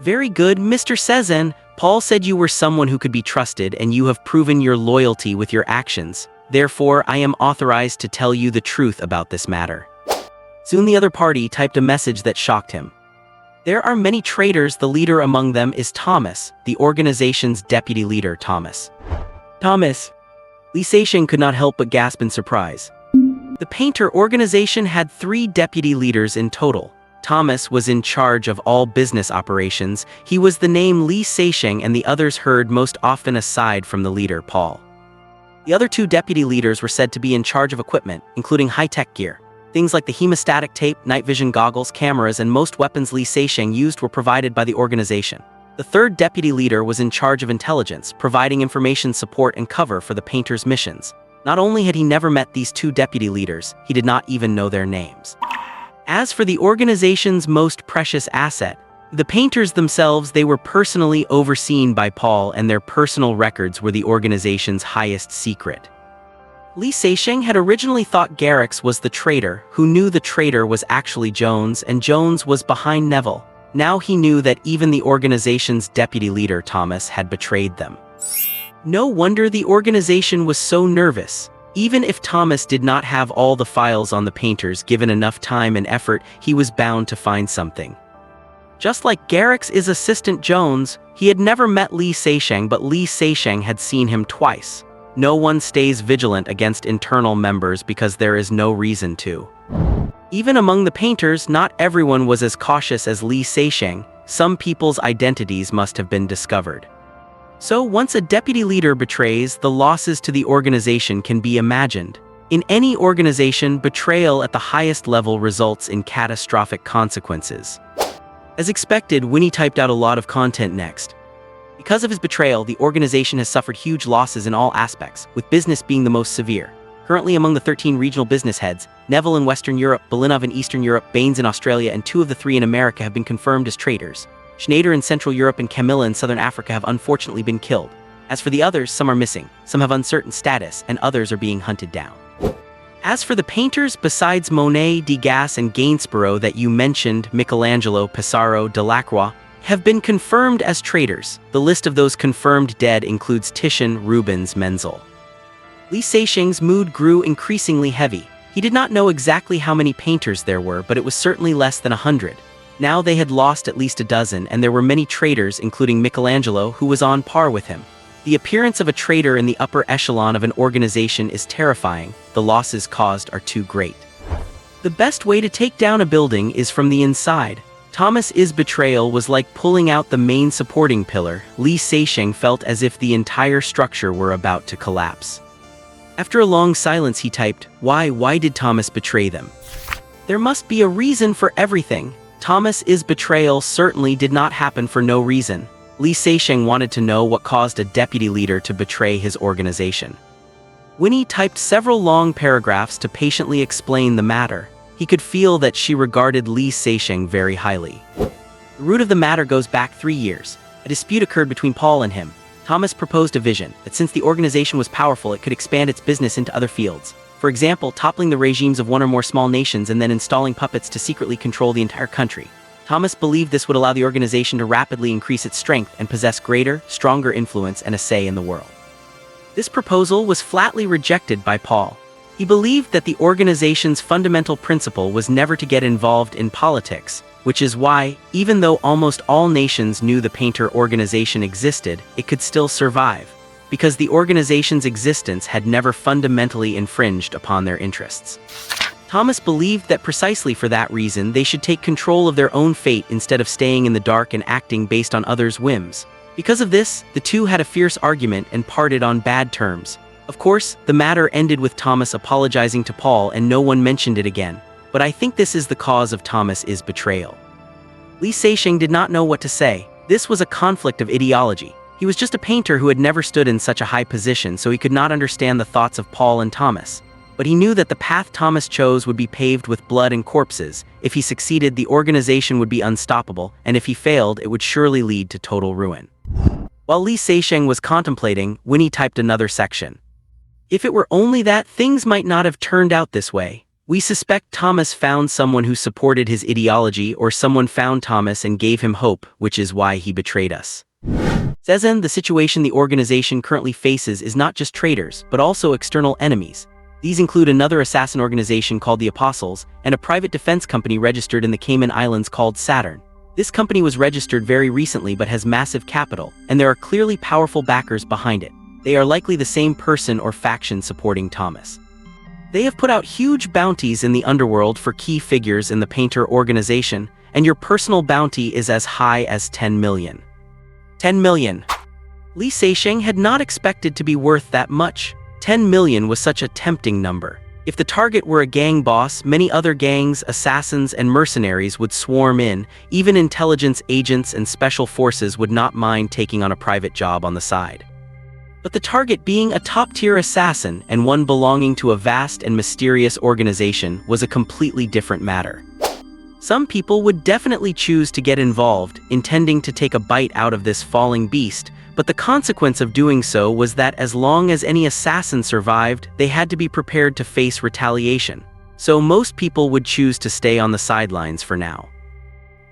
"Very good, Mr. Sezen. Paul said you were someone who could be trusted and you have proven your loyalty with your actions. Therefore, I am authorized to tell you the truth about this matter." Soon the other party typed a message that shocked him. "There are many traitors, the leader among them is Thomas, the organization's deputy leader, Thomas." "Thomas?" Li Seixing could not help but gasp in surprise. The painter organization had 3 deputy leaders in total. Thomas was in charge of all business operations. He was the name Li Seixing and the others heard most often aside from the leader, Paul. The other 2 deputy leaders were said to be in charge of equipment, including high-tech gear. Things like the hemostatic tape, night vision goggles, cameras, and most weapons Li Seixing used were provided by the organization. The 3rd deputy leader was in charge of intelligence, providing information support and cover for the painter's missions. Not only had he never met these 2 deputy leaders, he did not even know their names. As for the organization's most precious asset, the painters themselves, they were personally overseen by Paul and their personal records were the organization's highest secret. Li Seixing had originally thought Garrick's was the traitor, who knew the traitor was actually Jones and Jones was behind Neville. Now he knew that even the organization's deputy leader, Thomas, had betrayed them. No wonder the organization was so nervous. Even if Thomas did not have all the files on the painters, given enough time and effort, he was bound to find something. Just like Garrick's assistant Jones, he had never met Li Seixing, but Li Seixing had seen him twice. No one stays vigilant against internal members because there is no reason to. Even among the painters, not everyone was as cautious as Li Seixing. Some people's identities must have been discovered. So once a deputy leader betrays, the losses to the organization can be imagined. In any organization, betrayal at the highest level results in catastrophic consequences. As expected, Winnie typed out a lot of content next. Because of his betrayal, the organization has suffered huge losses in all aspects, with business being the most severe. Currently among the 13 regional business heads, Neville in Western Europe, Belinov in Eastern Europe, Baines in Australia, and 2 of the 3 in America have been confirmed as traitors. Schneider in Central Europe and Camilla in Southern Africa have unfortunately been killed. As for the others, some are missing, some have uncertain status, and others are being hunted down. As for the painters, besides Monet, Degas, and Gainsborough that you mentioned, Michelangelo, Pissarro, Delacroix, have been confirmed as traitors. The list of those confirmed dead includes Titian, Rubens, Menzel. Li Seixing's mood grew increasingly heavy. He did not know exactly how many painters there were, but it was certainly less than 100. Now they had lost at least a dozen, and there were many traitors, including Michelangelo, who was on par with him. The appearance of a traitor in the upper echelon of an organization is terrifying. The losses caused are too great. The best way to take down a building is from the inside. Thomas's betrayal was like pulling out the main supporting pillar. Li Seixing felt as if the entire structure were about to collapse. After a long silence he typed, Why did Thomas betray them? There must be a reason for everything. Thomas's betrayal certainly did not happen for no reason. Li Seixing wanted to know what caused a deputy leader to betray his organization. Winnie typed several long paragraphs to patiently explain the matter. He could feel that she regarded Li Seixing very highly. The root of the matter goes back 3 years. A dispute occurred between Paul and him. Thomas proposed a vision that since the organization was powerful, it could expand its business into other fields. For example, toppling the regimes of one or more small nations and then installing puppets to secretly control the entire country. Thomas believed this would allow the organization to rapidly increase its strength and possess greater, stronger influence and a say in the world. This proposal was flatly rejected by Paul. He believed that the organization's fundamental principle was never to get involved in politics, which is why, even though almost all nations knew the painter organization existed, it could still survive, because the organization's existence had never fundamentally infringed upon their interests. Thomas believed that precisely for that reason they should take control of their own fate instead of staying in the dark and acting based on others' whims. Because of this, the two had a fierce argument and parted on bad terms. Of course, the matter ended with Thomas apologizing to Paul and no one mentioned it again. But I think this is the cause of Thomas's betrayal. Li Seixing did not know what to say. This was a conflict of ideology. He was just a painter who had never stood in such a high position, so he could not understand the thoughts of Paul and Thomas. But he knew that the path Thomas chose would be paved with blood and corpses. If he succeeded, the organization would be unstoppable, and if he failed, it would surely lead to total ruin. While Li Seixing was contemplating, Winnie typed another section. If it were only that, things might not have turned out this way. We suspect Thomas found someone who supported his ideology, or someone found Thomas and gave him hope, which is why he betrayed us. Sezen, the situation the organization currently faces is not just traitors, but also external enemies. These include another assassin organization called the Apostles, and a private defense company registered in the Cayman Islands called Saturn. This company was registered very recently but has massive capital, and there are clearly powerful backers behind it. They are likely the same person or faction supporting Thomas. They have put out huge bounties in the underworld for key figures in the painter organization, and your personal bounty is as high as 10 million. 10 million. Li Seixing had not expected to be worth that much. 10 million was such a tempting number. If the target were a gang boss, many other gangs, assassins, and mercenaries would swarm in. Even intelligence agents and special forces would not mind taking on a private job on the side. But the target being a top-tier assassin and one belonging to a vast and mysterious organization was a completely different matter. Some people would definitely choose to get involved, intending to take a bite out of this falling beast, but the consequence of doing so was that as long as any assassin survived, they had to be prepared to face retaliation. So most people would choose to stay on the sidelines for now.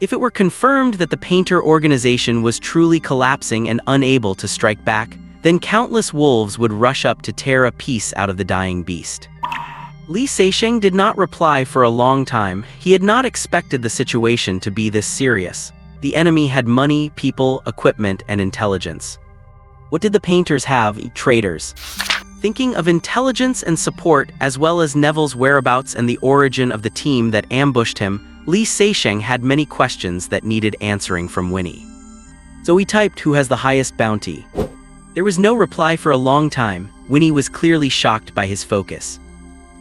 If it were confirmed that the painter organization was truly collapsing and unable to strike back, then countless wolves would rush up to tear a piece out of the dying beast. Li Seixing did not reply for a long time. He had not expected the situation to be this serious. The enemy had money, people, equipment, and intelligence. What did the painters have? Traitors. Thinking of intelligence and support, as well as Neville's whereabouts and the origin of the team that ambushed him, Li Seixing had many questions that needed answering from Winnie. So he typed, "Who has the highest bounty?" There was no reply for a long time. Winnie was clearly shocked by his focus.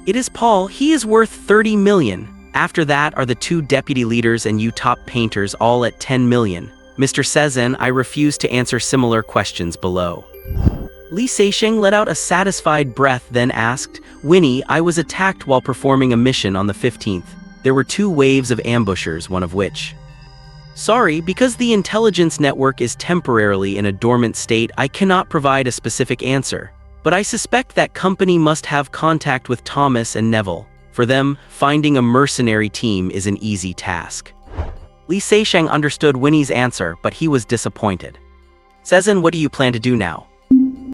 "It is Paul. He is worth 30 million. After that are the two deputy leaders and you top painters, all at 10 million. Mr. Sezen, I refuse to answer similar questions below." Li Seixing let out a satisfied breath, then asked, "Winnie, I was attacked while performing a mission on the 15th. There were 2 waves of ambushers, one of which. Sorry, because the intelligence network is temporarily in a dormant state, I cannot provide a specific answer. But I suspect that company must have contact with Thomas and Neville. For them, finding a mercenary team is an easy task." Li Seixing understood Winnie's answer, but he was disappointed. "Sezen, what do you plan to do now?"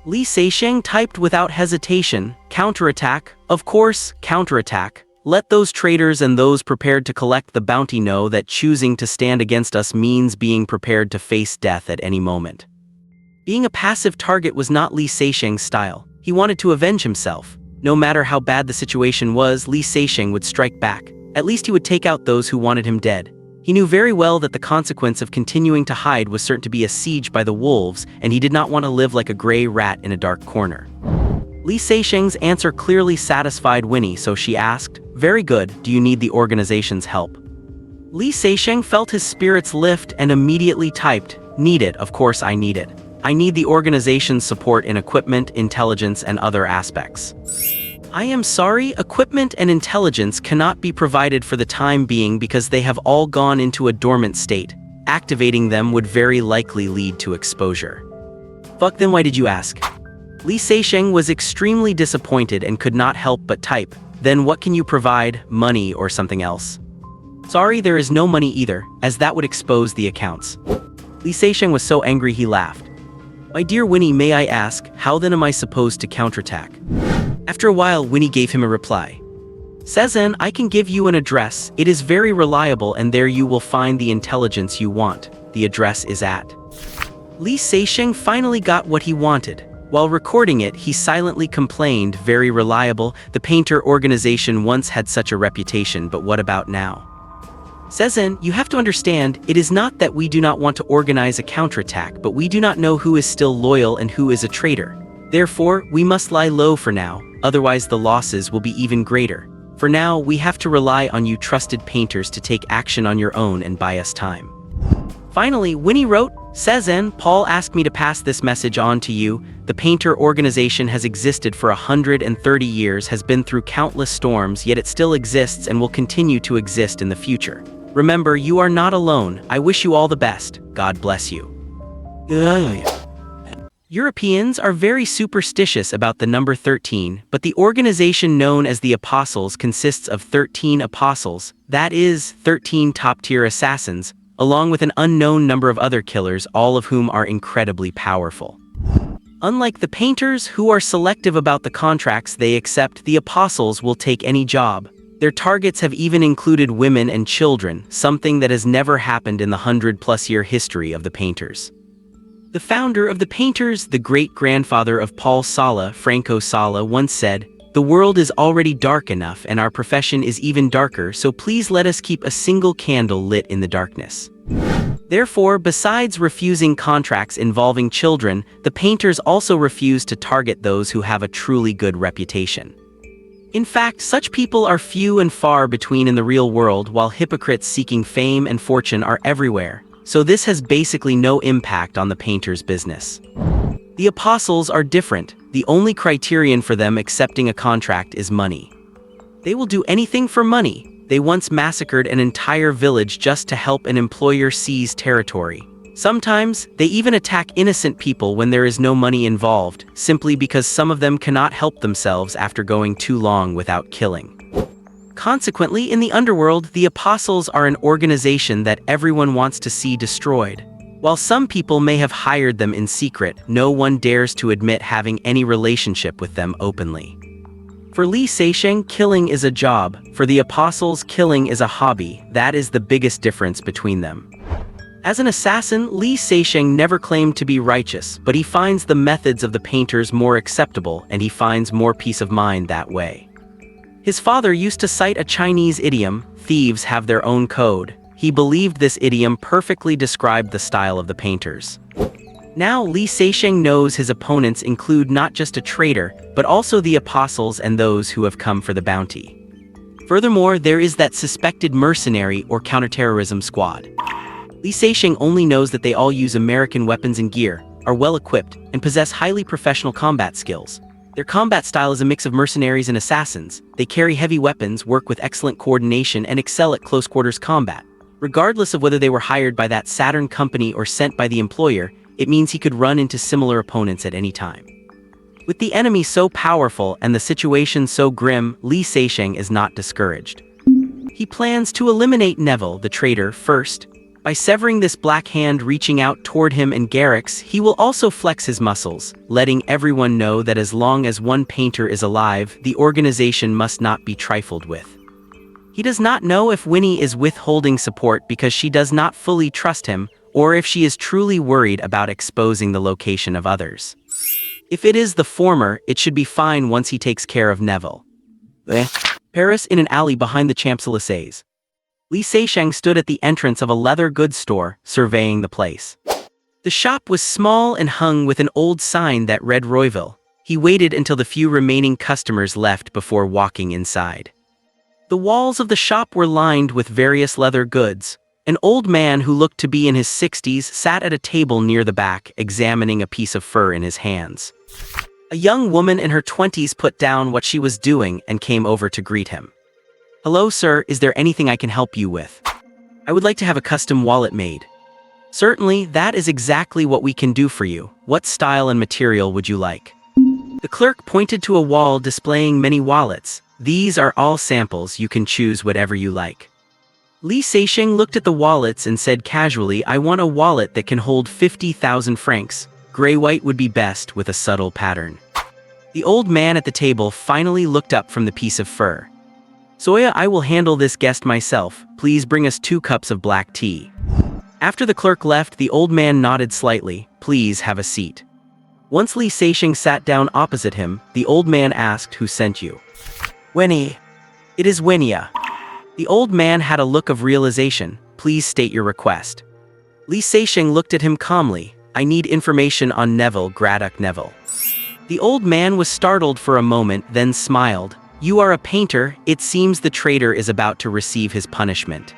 Li Seixing typed without hesitation, "Counterattack. Of course, counterattack. Let those traitors and those prepared to collect the bounty know that choosing to stand against us means being prepared to face death at any moment." Being a passive target was not Li Seixing's style. He wanted to avenge himself. No matter how bad the situation was, Li Seixing would strike back. At least he would take out those who wanted him dead. He knew very well that the consequence of continuing to hide was certain to be a siege by the wolves, and he did not want to live like a gray rat in a dark corner. Li Seixing's answer clearly satisfied Winnie, so she asked, "Very good, do you need the organization's help?" Li Seixing felt his spirits lift and immediately typed, "Need it, of course I need it. I need the organization's support in equipment, intelligence, and other aspects." "I am sorry, equipment and intelligence cannot be provided for the time being because they have all gone into a dormant state. Activating them would very likely lead to exposure." "Fuck, then why did you ask?" Li Seixing was extremely disappointed and could not help but type, "Then what can you provide, money or something else?" "Sorry, there is no money either, as that would expose the accounts." Li Seixing was so angry he laughed. "My dear Winnie, may I ask, how then am I supposed to counterattack?" After a while, Winnie gave him a reply. "Sezen, I can give you an address. It is very reliable and there you will find the intelligence you want. The address is at." Li Seixing finally got what he wanted. While recording it, he silently complained, "Very reliable. The painter organization once had such a reputation, but what about now?" Sezen, you have to understand, it is not that we do not want to organize a counterattack, but we do not know who is still loyal and who is a traitor. Therefore, we must lie low for now, otherwise the losses will be even greater. For now, we have to rely on you trusted painters to take action on your own and buy us time. Finally, Winnie wrote, "Sezen, Paul asked me to pass this message on to you. The painter organization has existed for 130 years, has been through countless storms, yet it still exists and will continue to exist in the future. Remember, you are not alone. I wish you all the best. God bless you." Europeans are very superstitious about the number 13, but the organization known as the Apostles consists of 13 apostles, that is, 13 top-tier assassins, along with an unknown number of other killers, all of whom are incredibly powerful. Unlike the painters, who are selective about the contracts they accept, the apostles will take any job. Their targets have even included women and children, something that has never happened in the 100-plus-year history of the painters. The founder of the painters, the great-grandfather of Paul Sala, Franco Sala, once said, "The world is already dark enough and our profession is even darker, so please let us keep a single candle lit in the darkness." Therefore, besides refusing contracts involving children, the painters also refuse to target those who have a truly good reputation. In fact, such people are few and far between in the real world, while hypocrites seeking fame and fortune are everywhere. So this has basically no impact on the painter's business. The apostles are different. The only criterion for them accepting a contract is money. They will do anything for money. They once massacred an entire village just to help an employer seize territory. Sometimes, they even attack innocent people when there is no money involved, simply because some of them cannot help themselves after going too long without killing. Consequently, in the underworld, the apostles are an organization that everyone wants to see destroyed. While some people may have hired them in secret, no one dares to admit having any relationship with them openly. For Li Seixing, killing is a job. For the apostles, killing is a hobby. That is the biggest difference between them. As an assassin, Li Seixing never claimed to be righteous, but he finds the methods of the painters more acceptable, and he finds more peace of mind that way. His father used to cite a Chinese idiom, "Thieves have their own code." He believed this idiom perfectly described the style of the painters. Now Li Seixing knows his opponents include not just a traitor, but also the apostles and those who have come for the bounty. Furthermore, there is that suspected mercenary or counterterrorism squad. Li Seixing only knows that they all use American weapons and gear, are well-equipped, and possess highly professional combat skills. Their combat style is a mix of mercenaries and assassins. They carry heavy weapons, work with excellent coordination, and excel at close-quarters combat. Regardless of whether they were hired by that Saturn company or sent by the employer, it means he could run into similar opponents at any time. With the enemy so powerful and the situation so grim, Li Seixing is not discouraged. He plans to eliminate Neville, the traitor, first. By severing this black hand reaching out toward him and Garrix, he will also flex his muscles, letting everyone know that as long as one painter is alive, the organization must not be trifled with. He does not know if Winnie is withholding support because she does not fully trust him, or if she is truly worried about exposing the location of others. If it is the former, it should be fine once he takes care of Neville. Paris, in an alley behind the Champs-Élysées. Li Seixing stood at the entrance of a leather goods store, surveying the place. The shop was small and hung with an old sign that read Royville. He waited until the few remaining customers left before walking inside. The walls of the shop were lined with various leather goods. An old man who looked to be in his 60s sat at a table near the back, examining a piece of fur in his hands. A young woman in her 20s put down what she was doing and came over to greet him. "Hello, sir, is there anything I can help you with? I would like to have a custom wallet made." "Certainly, that is exactly what we can do for you. What style and material would you like?" The clerk pointed to a wall displaying many wallets. "These are all samples, you can choose whatever you like." Li Seixing looked at the wallets and said casually, "I want a wallet that can hold 50,000 francs. Gray-white would be best with a subtle pattern." The old man at the table finally looked up from the piece of fur. "Zoya, I will handle this guest myself. Please bring us 2 cups of black tea." After the clerk left, the old man nodded slightly. "Please have a seat." Once Li Seixing sat down opposite him, the old man asked who sent you. Winnie. It is Winia. The old man had a look of realization. Please state your request. Li Seixing looked at him calmly. I need information on Neville Graddock Neville. The old man was startled for a moment, then smiled. You are a painter, it seems the traitor is about to receive his punishment.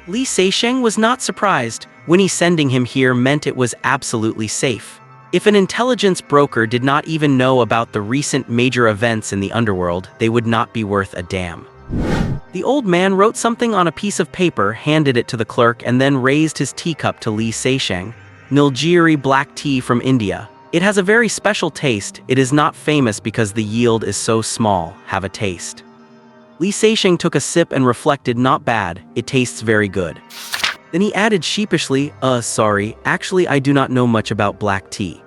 Li Seixing was not surprised. Winnie sending him here meant it was absolutely safe. If an intelligence broker did not even know about the recent major events in the underworld, they would not be worth a damn. The old man wrote something on a piece of paper, handed it to the clerk, and then raised his teacup to Li Seixing. Nilgiri black tea from India. It has a very special taste. It is not famous because the yield is so small. Have a taste. Li Seixing took a sip and reflected, not bad, it tastes very good. Then he added sheepishly, sorry, actually I do not know much about black tea.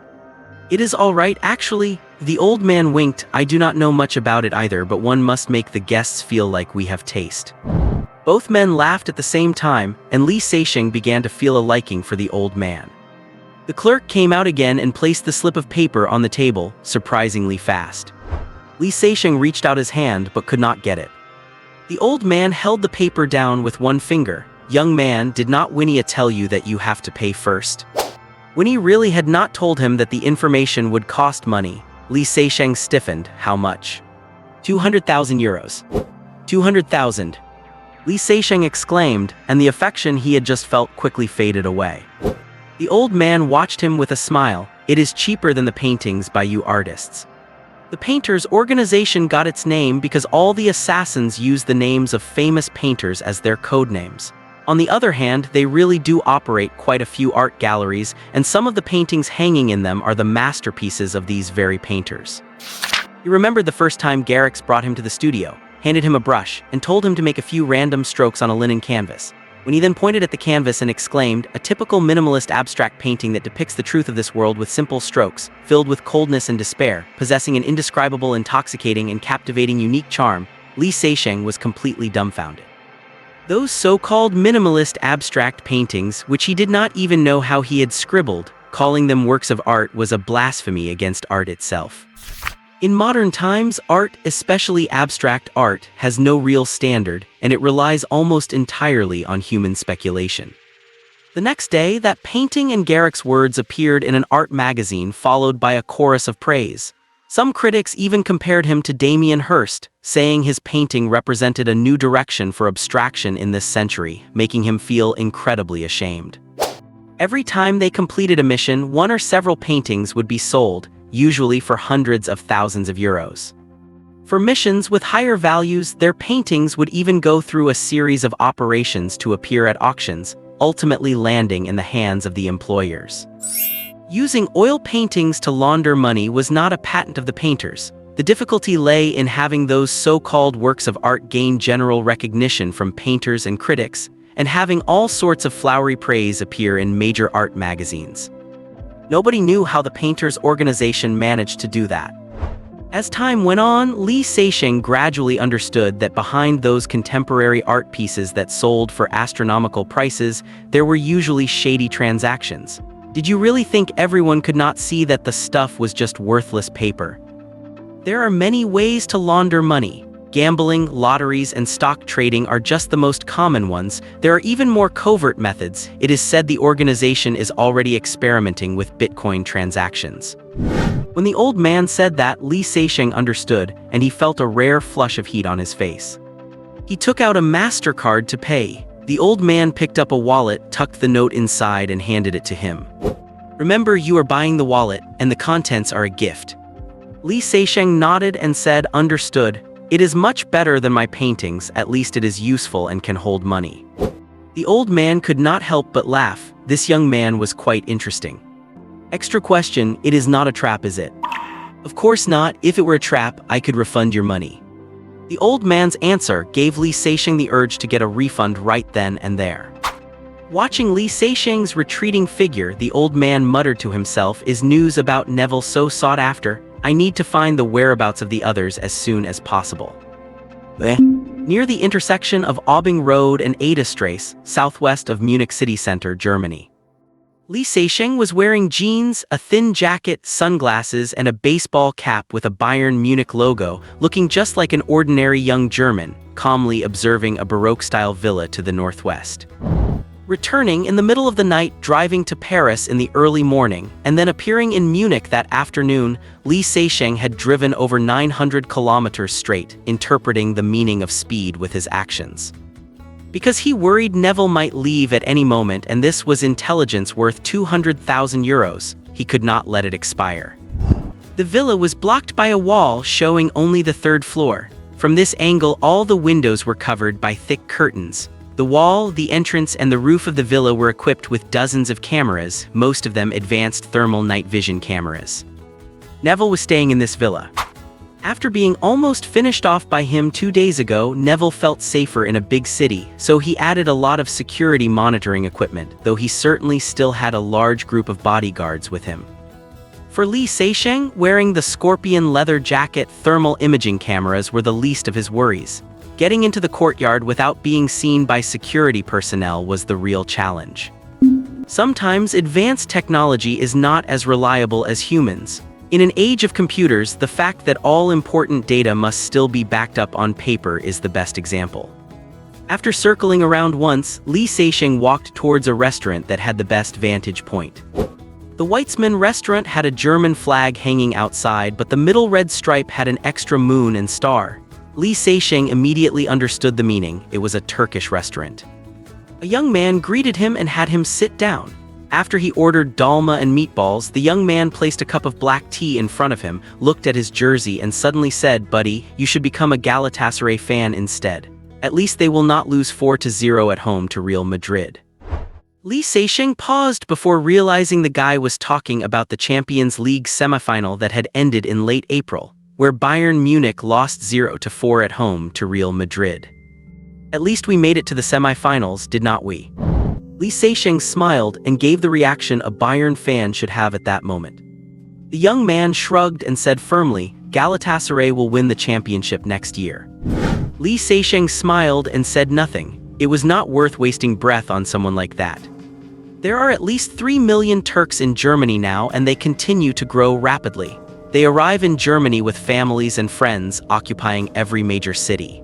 It is all right, actually. The old man winked, I do not know much about it either, but one must make the guests feel like we have taste. Both men laughed at the same time, and Li Seixing began to feel a liking for the old man. The clerk came out again and placed the slip of paper on the table, surprisingly fast. Li Seixing reached out his hand but could not get it. The old man held the paper down with one finger. Young man, did not Winnie tell you that you have to pay first? Winnie really had not told him that the information would cost money. Li Seixing stiffened. How much? 200,000 euros. 200,000. Li Seixing exclaimed, and the affection he had just felt quickly faded away. The old man watched him with a smile. It is cheaper than the paintings by you artists. The painters' organization got its name because all the assassins use the names of famous painters as their code names. On the other hand, they really do operate quite a few art galleries, and some of the paintings hanging in them are the masterpieces of these very painters. He remembered the first time Garrix brought him to the studio, handed him a brush, and told him to make a few random strokes on a linen canvas. When he then pointed at the canvas and exclaimed, a typical minimalist abstract painting that depicts the truth of this world with simple strokes, filled with coldness and despair, possessing an indescribable, intoxicating, and captivating unique charm, Li Seixing was completely dumbfounded. Those so-called minimalist abstract paintings, which he did not even know how he had scribbled, calling them works of art was a blasphemy against art itself. In modern times, art, especially abstract art, has no real standard, and it relies almost entirely on human speculation. The next day, that painting and Garrick's words appeared in an art magazine, followed by a chorus of praise. Some critics even compared him to Damien Hirst, saying his painting represented a new direction for abstraction in this century, making him feel incredibly ashamed. Every time they completed a mission, one or several paintings would be sold, usually for hundreds of thousands of euros. For missions with higher values, their paintings would even go through a series of operations to appear at auctions, ultimately landing in the hands of the employers. Using oil paintings to launder money was not a patent of the painters. The difficulty lay in having those so-called works of art gain general recognition from painters and critics, and having all sorts of flowery praise appear in major art magazines. Nobody knew how the painters' organization managed to do that. As time went on, Li Seixing gradually understood that behind those contemporary art pieces that sold for astronomical prices, there were usually shady transactions. Did you really think everyone could not see that the stuff was just worthless paper? There are many ways to launder money. Gambling, lotteries, and stock trading are just the most common ones. There are even more covert methods. It is said the organization is already experimenting with Bitcoin transactions. When the old man said that, Li Seixing understood, and he felt a rare flush of heat on his face. He took out a MasterCard to pay. The old man picked up a wallet, tucked the note inside, and handed it to him. Remember, you are buying the wallet, and the contents are a gift. Li Seixing nodded and said, understood. It is much better than my paintings, at least it is useful and can hold money. The old man could not help but laugh. This young man was quite interesting. Extra question, it is not a trap, is it? Of course not. If it were a trap, I could refund your money. The old man's answer gave Li Seixing the urge to get a refund right then and there. Watching Li Seixing's retreating figure, the old man muttered to himself, is news about Neville so sought after? I need to find the whereabouts of the others as soon as possible. Near the intersection of Aubing Road and Adastrasse, southwest of Munich city center, Germany. Li Seixing was wearing jeans, a thin jacket, sunglasses, and a baseball cap with a Bayern Munich logo, looking just like an ordinary young German, calmly observing a Baroque-style villa to the northwest. Returning in the middle of the night, driving to Paris in the early morning, and then appearing in Munich that afternoon, Li Seixing had driven over 900 kilometers straight, interpreting the meaning of speed with his actions. Because he worried Neville might leave at any moment and this was intelligence worth 200,000 euros, he could not let it expire. The villa was blocked by a wall showing only the third floor. From this angle, all the windows were covered by thick curtains. The wall, the entrance, and the roof of the villa were equipped with dozens of cameras, most of them advanced thermal night vision cameras. Neville was staying in this villa. After being almost finished off by him 2 days ago, Neville felt safer in a big city, so he added a lot of security monitoring equipment, though he certainly still had a large group of bodyguards with him. For Li Seixing, wearing the scorpion leather jacket, thermal imaging cameras were the least of his worries. Getting into the courtyard without being seen by security personnel was the real challenge. Sometimes advanced technology is not as reliable as humans. In an age of computers, the fact that all important data must still be backed up on paper is the best example. After circling around once, Li Seixing walked towards a restaurant that had the best vantage point. The Weitzman restaurant had a German flag hanging outside, but the middle red stripe had an extra moon and star. Li Seixing immediately understood the meaning. It was a Turkish restaurant. A young man greeted him and had him sit down. After he ordered dolma and meatballs, the young man placed a cup of black tea in front of him, looked at his jersey and suddenly said, "Buddy, you should become a Galatasaray fan instead. At least they will not lose 4-0 at home to Real Madrid." Li Seixing paused before realizing the guy was talking about the Champions League semifinal that had ended in late April, where Bayern Munich lost 0-4 at home to Real Madrid. "At least we made it to the semifinals, did not we?" Li Seixing smiled and gave the reaction a Bayern fan should have at that moment. The young man shrugged and said firmly, "Galatasaray will win the championship next year." Li Seixing smiled and said nothing. It was not worth wasting breath on someone like that. There are at least 3 million Turks in Germany now, and they continue to grow rapidly. They arrive in Germany with families and friends, occupying every major city.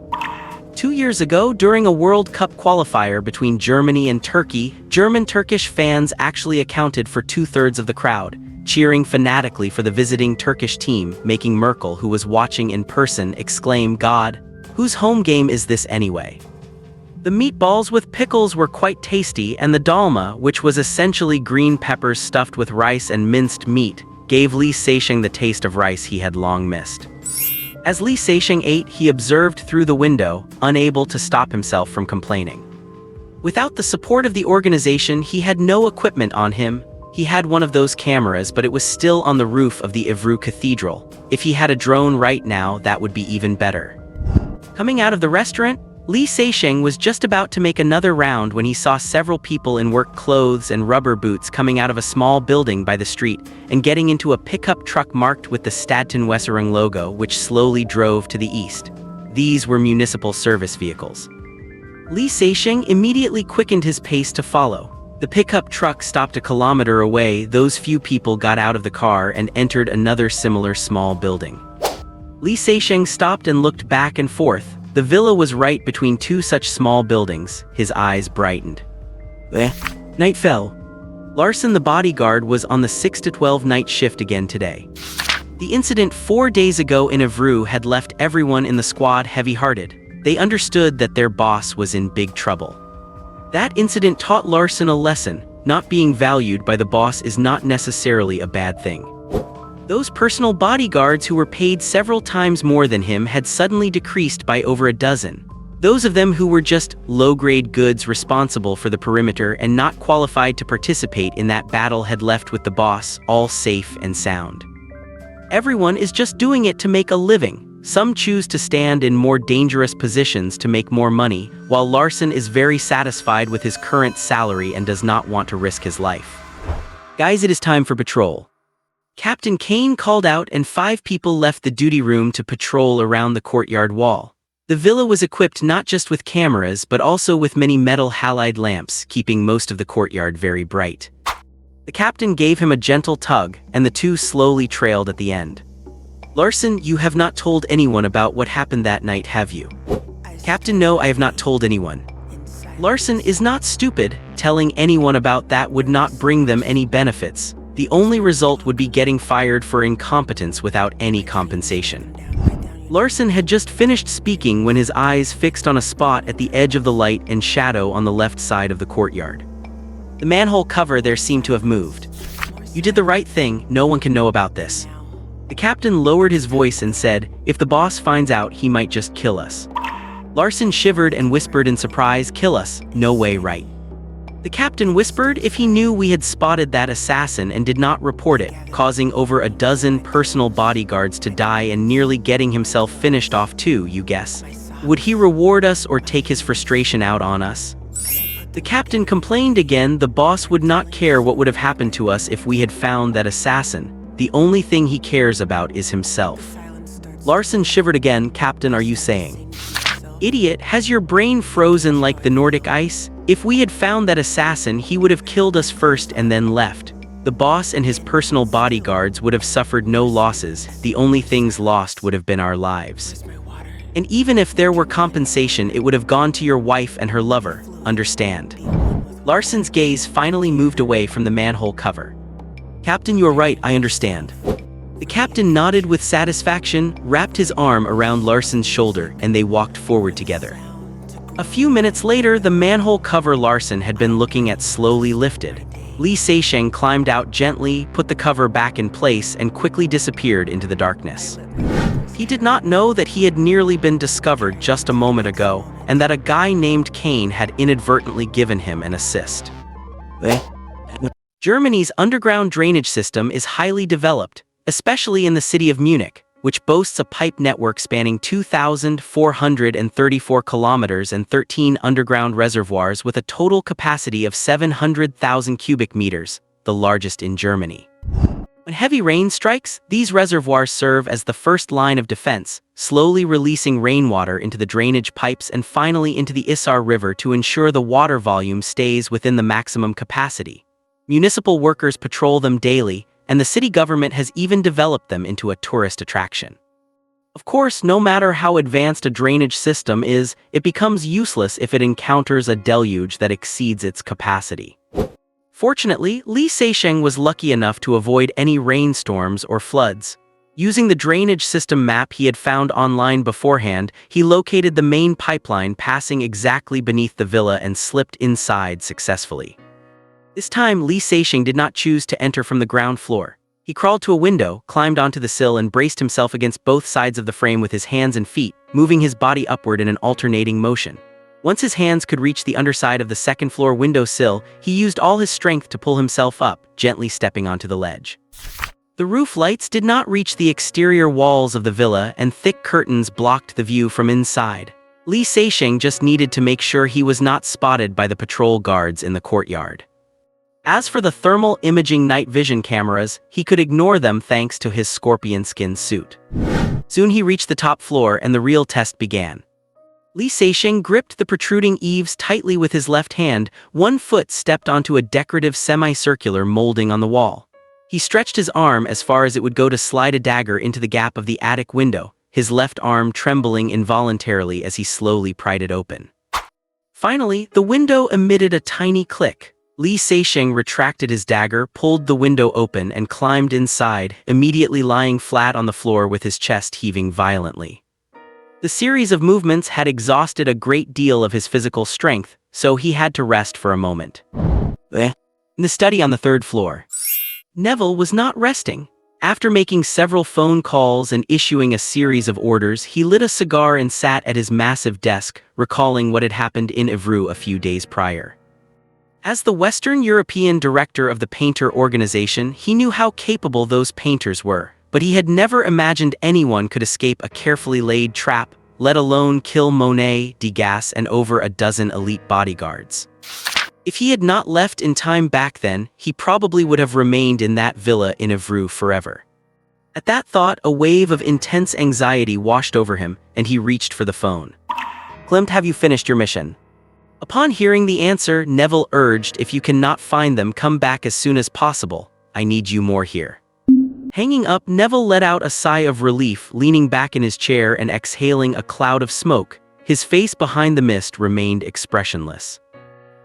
2 years ago, during a World Cup qualifier between Germany and Turkey, German-Turkish fans actually accounted for 2/3 of the crowd, cheering fanatically for the visiting Turkish team, making Merkel, who was watching in person, exclaim, "God, whose home game is this anyway?" The meatballs with pickles were quite tasty, and the dolma, which was essentially green peppers stuffed with rice and minced meat, gave Li Seixing the taste of rice he had long missed. As Li Seixing ate, he observed through the window, unable to stop himself from complaining. Without the support of the organization, he had no equipment on him. He had one of those cameras, but it was still on the roof of the Évreux Cathedral. If he had a drone right now, that would be even better. Coming out of the restaurant, Li Seixing was just about to make another round when he saw several people in work clothes and rubber boots coming out of a small building by the street and getting into a pickup truck marked with the Stadtentwässerung logo, which slowly drove to the east. These were municipal service vehicles. Li Seixing immediately quickened his pace to follow. The pickup truck stopped a kilometer away. Those few people got out of the car and entered another similar small building. Li Seixing stopped and looked back and forth. The villa was right between two such small buildings. His eyes brightened. Night fell. Larson the bodyguard was on the 6-12 night shift again today. The incident 4 days ago in Évreux had left everyone in the squad heavy-hearted. They understood that their boss was in big trouble. That incident taught Larson a lesson. Not being valued by the boss is not necessarily a bad thing. Those personal bodyguards who were paid several times more than him had suddenly decreased by over a dozen. Those of them who were just low-grade goods responsible for the perimeter and not qualified to participate in that battle had left with the boss, all safe and sound. Everyone is just doing it to make a living. Some choose to stand in more dangerous positions to make more money, while Larson is very satisfied with his current salary and does not want to risk his life. "Guys, it is time for patrol." Captain Kane called out and 5 people left the duty room to patrol around the courtyard wall. The villa was equipped not just with cameras but also with many metal halide lamps, keeping most of the courtyard very bright. The captain gave him a gentle tug, and the two slowly trailed at the end. Larson, you have not told anyone about what happened that night, have you? Captain, no, I have not told anyone. Larson is not stupid. Telling anyone about that would not bring them any benefits. The only result would be getting fired for incompetence without any compensation. Larson had just finished speaking when his eyes fixed on a spot at the edge of the light and shadow on the left side of the courtyard. The manhole cover there seemed to have moved. You did the right thing, no one can know about this. The captain lowered his voice and said, if the boss finds out, he might just kill us. Larson shivered and whispered in surprise, kill us? No way, right? The captain whispered if he knew we had spotted that assassin and did not report it, causing over a dozen personal bodyguards to die and nearly getting himself finished off too, you guess. Would he reward us or take his frustration out on us? The captain complained again. The boss would not care what would have happened to us if we had found that assassin. The only thing he cares about is himself. Larson shivered again. Captain, are you saying? Idiot, has your brain frozen like the Nordic ice? If we had found that assassin, he would have killed us first and then left. The boss and his personal bodyguards would have suffered no losses. The only things lost would have been our lives. And even if there were compensation, it would have gone to your wife and her lover. Understand? Larson's gaze finally moved away from the manhole cover. Captain, you're right, I understand. The captain nodded with satisfaction, wrapped his arm around Larson's shoulder, and they walked forward together. A few minutes later, the manhole cover Larson had been looking at slowly lifted. Li Seisheng climbed out gently, put the cover back in place, and quickly disappeared into the darkness. He did not know that he had nearly been discovered just a moment ago, and that a guy named Kane had inadvertently given him an assist. Germany's underground drainage system is highly developed, especially in the city of Munich, which boasts a pipe network spanning 2,434 kilometers and 13 underground reservoirs with a total capacity of 700,000 cubic meters, the largest in Germany. When heavy rain strikes, these reservoirs serve as the first line of defense, slowly releasing rainwater into the drainage pipes and finally into the Isar River to ensure the water volume stays within the maximum capacity. Municipal workers patrol them daily, and the city government has even developed them into a tourist attraction. Of course, no matter how advanced a drainage system is, it becomes useless if it encounters a deluge that exceeds its capacity. Fortunately, Li Seisheng was lucky enough to avoid any rainstorms or floods. Using the drainage system map he had found online beforehand, he located the main pipeline passing exactly beneath the villa and slipped inside successfully. This time, Li Seisheng did not choose to enter from the ground floor. He crawled to a window, climbed onto the sill, and braced himself against both sides of the frame with his hands and feet, moving his body upward in an alternating motion. Once his hands could reach the underside of the second-floor window sill, he used all his strength to pull himself up, gently stepping onto the ledge. The roof lights did not reach the exterior walls of the villa, and thick curtains blocked the view from inside. Li Seisheng just needed to make sure he was not spotted by the patrol guards in the courtyard. As for the thermal imaging night vision cameras, he could ignore them thanks to his scorpion skin suit. Soon he reached the top floor and the real test began. Li Seisheng gripped the protruding eaves tightly with his left hand. One foot stepped onto a decorative semicircular molding on the wall. He stretched his arm as far as it would go to slide a dagger into the gap of the attic window, his left arm trembling involuntarily as he slowly pried it open. Finally, the window emitted a tiny click. Li Seisheng retracted his dagger, pulled the window open, and climbed inside, immediately lying flat on the floor with his chest heaving violently. The series of movements had exhausted a great deal of his physical strength, so he had to rest for a moment. In the study on the third floor, Neville was not resting. After making several phone calls and issuing a series of orders, he lit a cigar and sat at his massive desk, recalling what had happened in Évreux a few days prior. As the Western European director of the painter organization, he knew how capable those painters were, but he had never imagined anyone could escape a carefully laid trap, let alone kill Monet, Degas, and over a dozen elite bodyguards. If he had not left in time back then, he probably would have remained in that villa in Évreux forever. At that thought, a wave of intense anxiety washed over him, and he reached for the phone. Klimt, have you finished your mission? Upon hearing the answer, Neville urged, if you cannot find them, come back as soon as possible. I need you more here. Hanging up, Neville let out a sigh of relief, leaning back in his chair and exhaling a cloud of smoke. His face behind the mist remained expressionless.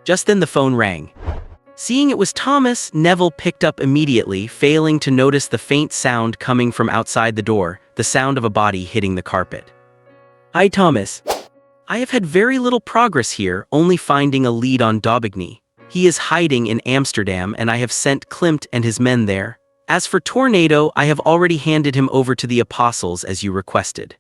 Just then the phone rang. Seeing it was Thomas, Neville picked up immediately, failing to notice the faint sound coming from outside the door, the sound of a body hitting the carpet. Hi, Thomas. I have had very little progress here, only finding a lead on Daubigny. He is hiding in Amsterdam and I have sent Klimt and his men there. As for Tornado, I have already handed him over to the apostles as you requested.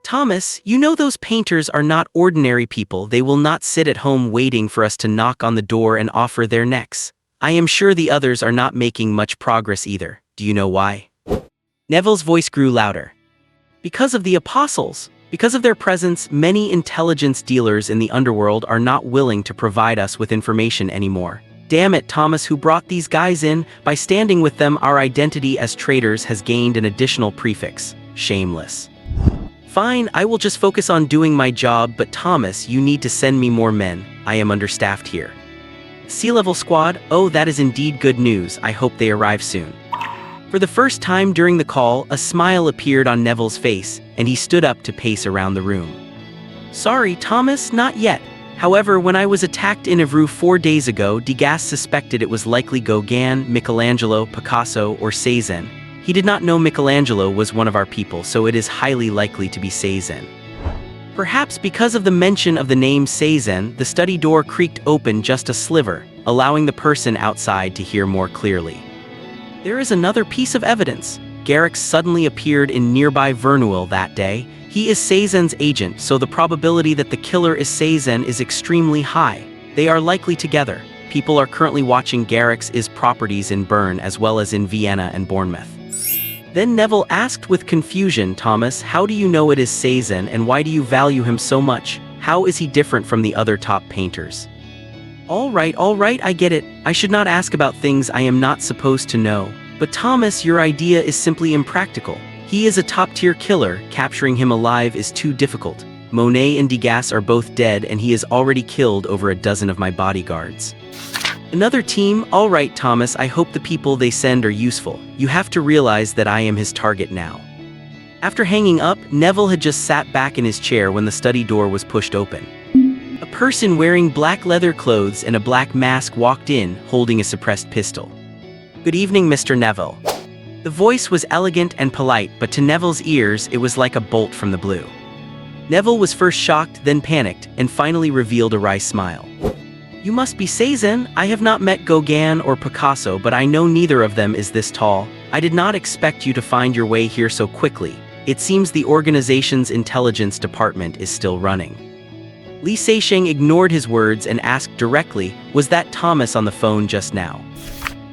Thomas, you know those painters are not ordinary people. They will not sit at home waiting for us to knock on the door and offer their necks. I am sure the others are not making much progress either. Do you know why? Neville's voice grew louder. Because of the apostles. Because of their presence, many intelligence dealers in the underworld are not willing to provide us with information anymore. Damn it, Thomas, who brought these guys in? By standing with them, our identity as traitors has gained an additional prefix. Shameless. Fine, I will just focus on doing my job, but Thomas, you need to send me more men. I am understaffed here. Sea-level squad? Oh, that is indeed good news. I hope they arrive soon. For the first time during the call, a smile appeared on Neville's face, and he stood up to pace around the room. Sorry, Thomas, not yet. However, when I was attacked in Evreux 4 days ago, Degas suspected it was likely Gauguin, Michelangelo, Picasso, or Cézanne. He did not know Michelangelo was one of our people, so it is highly likely to be Cézanne. Perhaps because of the mention of the name Cézanne, the study door creaked open just a sliver, allowing the person outside to hear more clearly. There is another piece of evidence. Garrix suddenly appeared in nearby Verneuil that day. He is Cézanne's agent, so the probability that the killer is Cézanne is extremely high. They are likely together. People are currently watching Garrix's properties in Bern as well as in Vienna and Bournemouth. Then Neville asked with confusion, Thomas, how do you know it is Cézanne and why do you value him so much? How is he different from the other top painters? All right, I get it. I should not ask about things I am not supposed to know. But Thomas, your idea is simply impractical. He is a top-tier killer. Capturing him alive is too difficult. Monet and Degas are both dead and he has already killed over a dozen of my bodyguards. Another team? All right, Thomas, I hope the people they send are useful. You have to realize that I am his target now. After hanging up, Neville had just sat back in his chair when the study door was pushed open. A person wearing black leather clothes and a black mask walked in, holding a suppressed pistol. Good evening, Mr. Neville. The voice was elegant and polite, but to Neville's ears, it was like a bolt from the blue. Neville was first shocked, then panicked, and finally revealed a wry smile. You must be Cézanne. I have not met Gauguin or Picasso, but I know neither of them is this tall. I did not expect you to find your way here so quickly. It seems the organization's intelligence department is still running. Li Seixing ignored his words and asked directly, was that Thomas on the phone just now?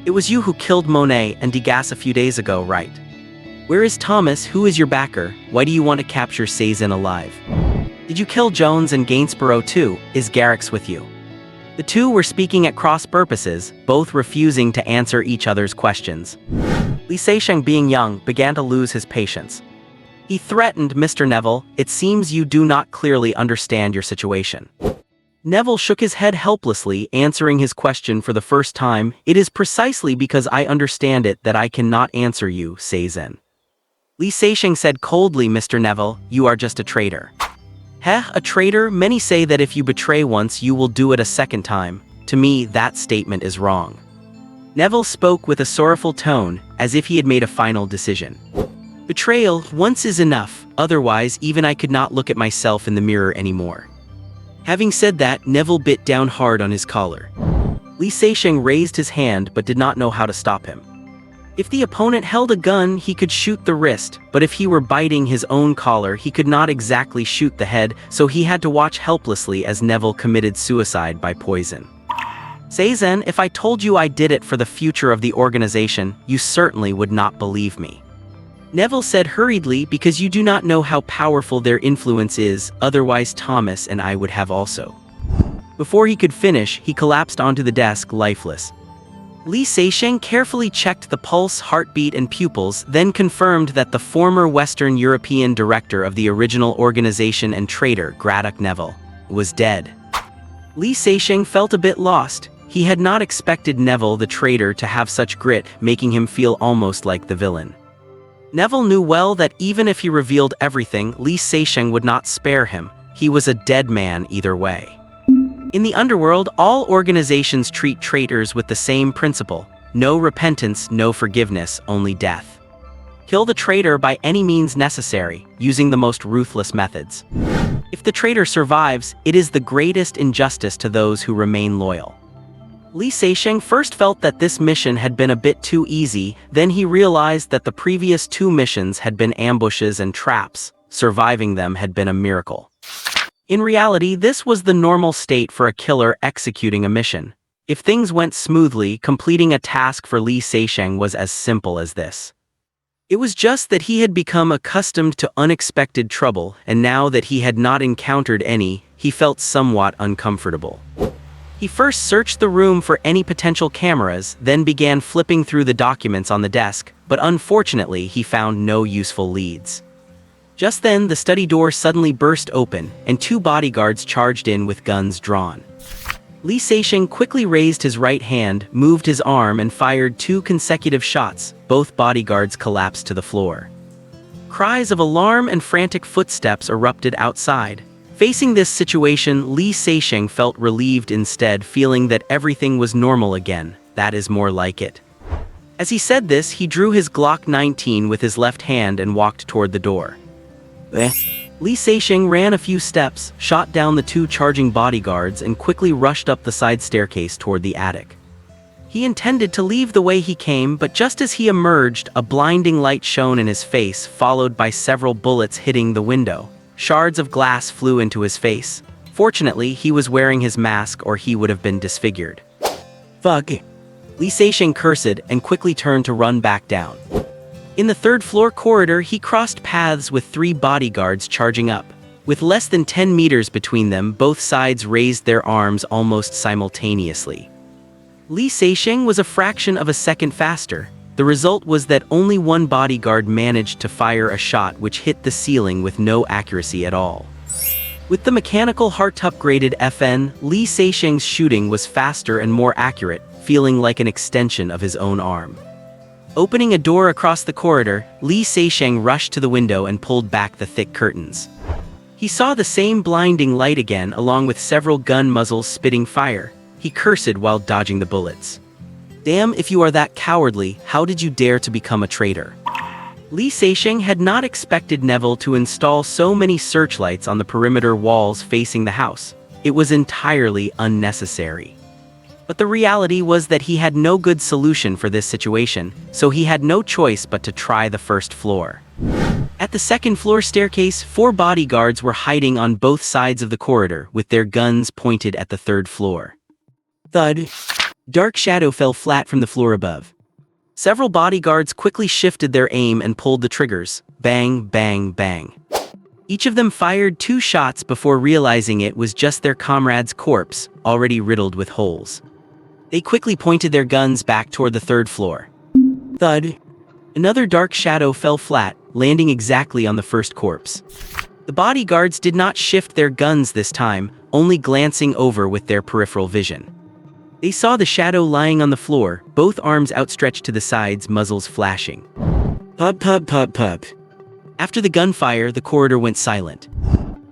It was you who killed Monet and Degas a few days ago, right? Where is Thomas? Who is your backer? Why do you want to capture Cézanne alive? Did you kill Jones and Gainsborough too? Is Garrix with you? The two were speaking at cross purposes, both refusing to answer each other's questions. Li Seixing, being young, began to lose his patience. He threatened, Mr. Neville, it seems you do not clearly understand your situation. Neville shook his head helplessly, answering his question for the first time. It is precisely because I understand it that I cannot answer you, Cézanne. Li Seixing said coldly, Mr. Neville, you are just a traitor. Heh, a traitor? Many say that if you betray once, you will do it a second time. To me, that statement is wrong. Neville spoke with a sorrowful tone, as if he had made a final decision. Betrayal, once is enough, otherwise even I could not look at myself in the mirror anymore. Having said that, Neville bit down hard on his collar. Li Seixing raised his hand but did not know how to stop him. If the opponent held a gun, he could shoot the wrist, but if he were biting his own collar, he could not exactly shoot the head, so he had to watch helplessly as Neville committed suicide by poison. Cézanne, if I told you I did it for the future of the organization, you certainly would not believe me. Neville said hurriedly, because you do not know how powerful their influence is, otherwise Thomas and I would have also. Before he could finish, he collapsed onto the desk, lifeless. Li Seixing carefully checked the pulse, heartbeat, and pupils, then confirmed that the former Western European director of the original organization and traitor, Braddock Neville, was dead. Li Seixing felt a bit lost. He had not expected Neville the traitor to have such grit, making him feel almost like the villain. Neville knew well that even if he revealed everything, Li Seixing would not spare him. He was a dead man either way. In the underworld, all organizations treat traitors with the same principle. No repentance, no forgiveness, only death. Kill the traitor by any means necessary, using the most ruthless methods. If the traitor survives, it is the greatest injustice to those who remain loyal. Li Seixing first felt that this mission had been a bit too easy, then he realized that the previous 2 missions had been ambushes and traps. Surviving them had been a miracle. In reality, this was the normal state for a killer executing a mission. If things went smoothly, completing a task for Li Seixing was as simple as this. It was just that he had become accustomed to unexpected trouble, and now that he had not encountered any, he felt somewhat uncomfortable. He first searched the room for any potential cameras, then began flipping through the documents on the desk, but unfortunately he found no useful leads. Just then, the study door suddenly burst open, and 2 bodyguards charged in with guns drawn. Li Seixing quickly raised his right hand, moved his arm and fired 2 consecutive shots. Both bodyguards collapsed to the floor. Cries of alarm and frantic footsteps erupted outside. Facing this situation, Li Seixing felt relieved instead, feeling that everything was normal again. That is more like it. As he said this, he drew his Glock 19 with his left hand and walked toward the door. Li Seixing ran a few steps, shot down the 2 charging bodyguards and quickly rushed up the side staircase toward the attic. He intended to leave the way he came, but just as he emerged, a blinding light shone in his face, followed by several bullets hitting the window. Shards of glass flew into his face. Fortunately, he was wearing his mask or he would have been disfigured. Fuck. Li Seixing cursed and quickly turned to run back down. In the 3rd floor corridor, he crossed paths with 3 bodyguards charging up. With less than 10 meters between them, both sides raised their arms almost simultaneously. Li Seixing was a fraction of a second faster. The result was that only 1 bodyguard managed to fire a shot which hit the ceiling with no accuracy at all. With the mechanical heart-upgraded FN, Li Seixing's shooting was faster and more accurate, feeling like an extension of his own arm. Opening a door across the corridor, Li Seixing rushed to the window and pulled back the thick curtains. He saw the same blinding light again, along with several gun muzzles spitting fire. He cursed while dodging the bullets. Damn, if you are that cowardly, how did you dare to become a traitor? Li Seixing had not expected Neville to install so many searchlights on the perimeter walls facing the house. It was entirely unnecessary. But the reality was that he had no good solution for this situation, so he had no choice but to try the 1st floor. At the 2nd floor staircase, 4 bodyguards were hiding on both sides of the corridor, with their guns pointed at the 3rd floor. Thud. Dark shadow fell flat from the floor above. Several bodyguards quickly shifted their aim and pulled the triggers. Bang, bang, bang. Each of them fired 2 shots before realizing it was just their comrade's corpse, already riddled with holes. They quickly pointed their guns back toward the 3rd floor. Thud. Another dark shadow fell flat, landing exactly on the 1st corpse. The bodyguards did not shift their guns this time, only glancing over with their peripheral vision. They saw the shadow lying on the floor, both arms outstretched to the sides, muzzles flashing. Pub, pub, pub, pub. After the gunfire, the corridor went silent.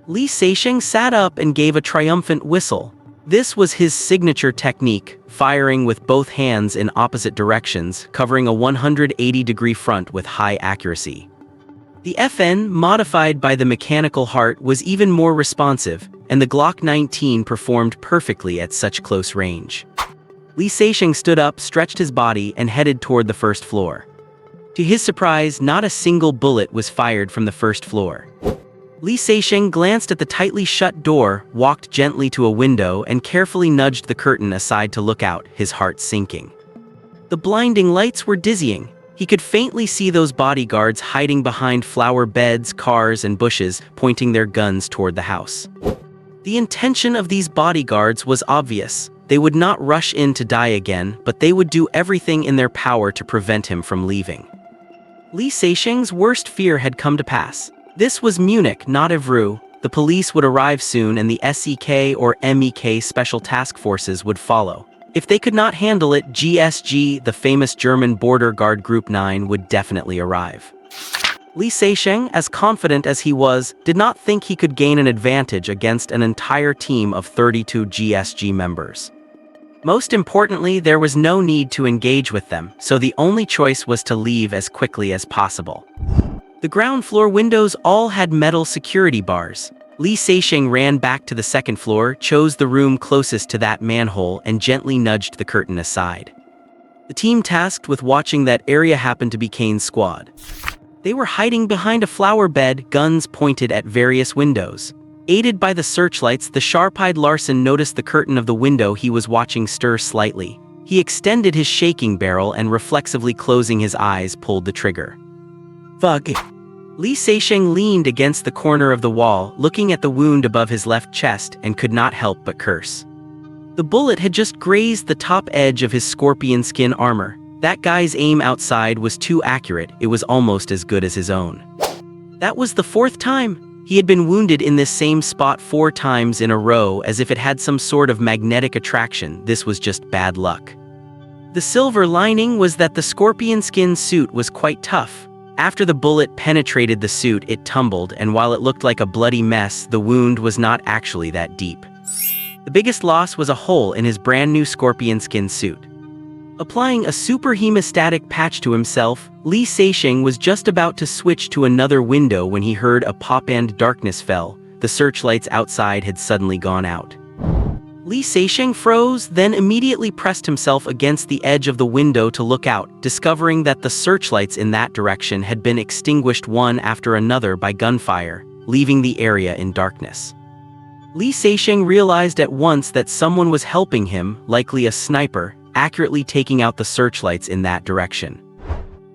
Li Seixing sat up and gave a triumphant whistle. This was his signature technique, firing with both hands in opposite directions, covering a 180-degree front with high accuracy. The FN, modified by the mechanical heart, was even more responsive, and the Glock 19 performed perfectly at such close range. Li Seixing stood up, stretched his body, and headed toward the 1st floor. To his surprise, not a single bullet was fired from the 1st floor. Li Seixing glanced at the tightly shut door, walked gently to a window, and carefully nudged the curtain aside to look out, his heart sinking. The blinding lights were dizzying. He could faintly see those bodyguards hiding behind flower beds, cars, and bushes, pointing their guns toward the house. The intention of these bodyguards was obvious. They would not rush in to die again, but they would do everything in their power to prevent him from leaving. Li Seixing's worst fear had come to pass. This was Munich, not Evreux. The police would arrive soon and the SEK or MEK special task forces would follow. If they could not handle it, GSG, the famous German border guard Group 9, would definitely arrive. Li Seixing, as confident as he was, did not think he could gain an advantage against an entire team of 32 GSG members. Most importantly, there was no need to engage with them, so the only choice was to leave as quickly as possible. The ground floor windows all had metal security bars. Li Seixing ran back to the second floor, chose the room closest to that manhole, and gently nudged the curtain aside. The team tasked with watching that area happened to be Kane's squad. They were hiding behind a flower bed, guns pointed at various windows. Aided by the searchlights, the sharp-eyed Larson noticed the curtain of the window he was watching stir slightly. He extended his shaking barrel and, reflexively closing his eyes, pulled the trigger. Fuck. Li Seixing leaned against the corner of the wall, looking at the wound above his left chest, and could not help but curse. The bullet had just grazed the top edge of his scorpion skin armor. That guy's aim outside was too accurate, it was almost as good as his own. That was the fourth time. He had been wounded in this same spot 4 times in a row, as if it had some sort of magnetic attraction. This was just bad luck. The silver lining was that the scorpion skin suit was quite tough. After the bullet penetrated the suit, it tumbled, and while it looked like a bloody mess, the wound was not actually that deep. The biggest loss was a hole in his brand new scorpion skin suit. Applying a super hemostatic patch to himself, Li Seixing was just about to switch to another window when he heard a pop and darkness fell. The searchlights outside had suddenly gone out. Li Seixing froze, then immediately pressed himself against the edge of the window to look out, discovering that the searchlights in that direction had been extinguished one after another by gunfire, leaving the area in darkness. Li Seixing realized at once that someone was helping him, likely a sniper, accurately taking out the searchlights in that direction.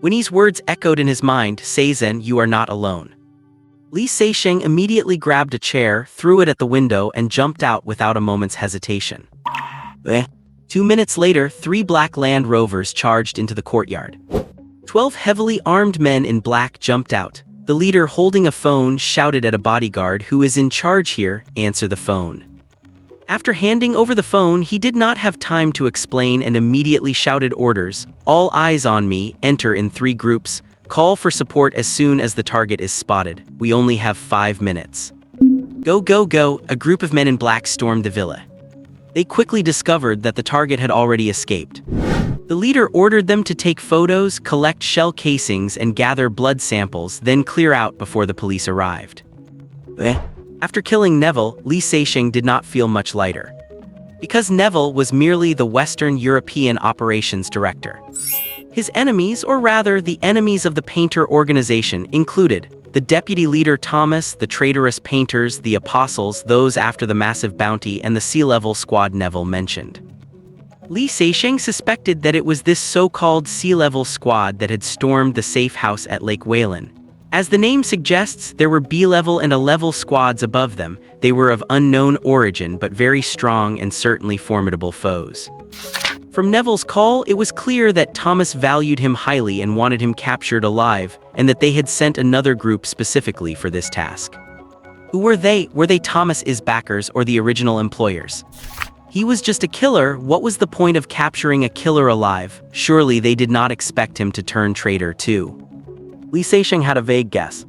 Winnie's words echoed in his mind, "Seizen, you are not alone." Li Seixing immediately grabbed a chair, threw it at the window, and jumped out without a moment's hesitation. 2 minutes later, 3 black Land Rovers charged into the courtyard. 12 heavily armed men in black jumped out. The leader, holding a phone, shouted at a bodyguard, "Who is in charge here? Answer the phone." After handing over the phone, he did not have time to explain and immediately shouted orders. "All eyes on me, enter in 3 groups. Call for support as soon as the target is spotted. We only have 5 minutes. Go, go, go." A group of men in black stormed the villa. They quickly discovered that the target had already escaped. The leader ordered them to take photos, collect shell casings, and gather blood samples, then clear out before the police arrived. After killing Neville, Li Seixing did not feel much lighter. Because Neville was merely the Western European Operations Director. His enemies, or rather the enemies of the Painter organization, included the deputy leader Thomas, the traitorous Painters, the Apostles, those after the massive bounty, and the sea-level squad Neville mentioned. Li Seixing suspected that it was this so-called sea-level squad that had stormed the safe house at Lake Whalen. As the name suggests, there were B-level and A-level squads above them. They were of unknown origin, but very strong and certainly formidable foes. From Neville's call, it was clear that Thomas valued him highly and wanted him captured alive, and that they had sent another group specifically for this task. Who were they? Were they Thomas's backers or the original employers? He was just a killer. What was the point of capturing a killer alive? Surely they did not expect him to turn traitor too. Li Seixing had a vague guess.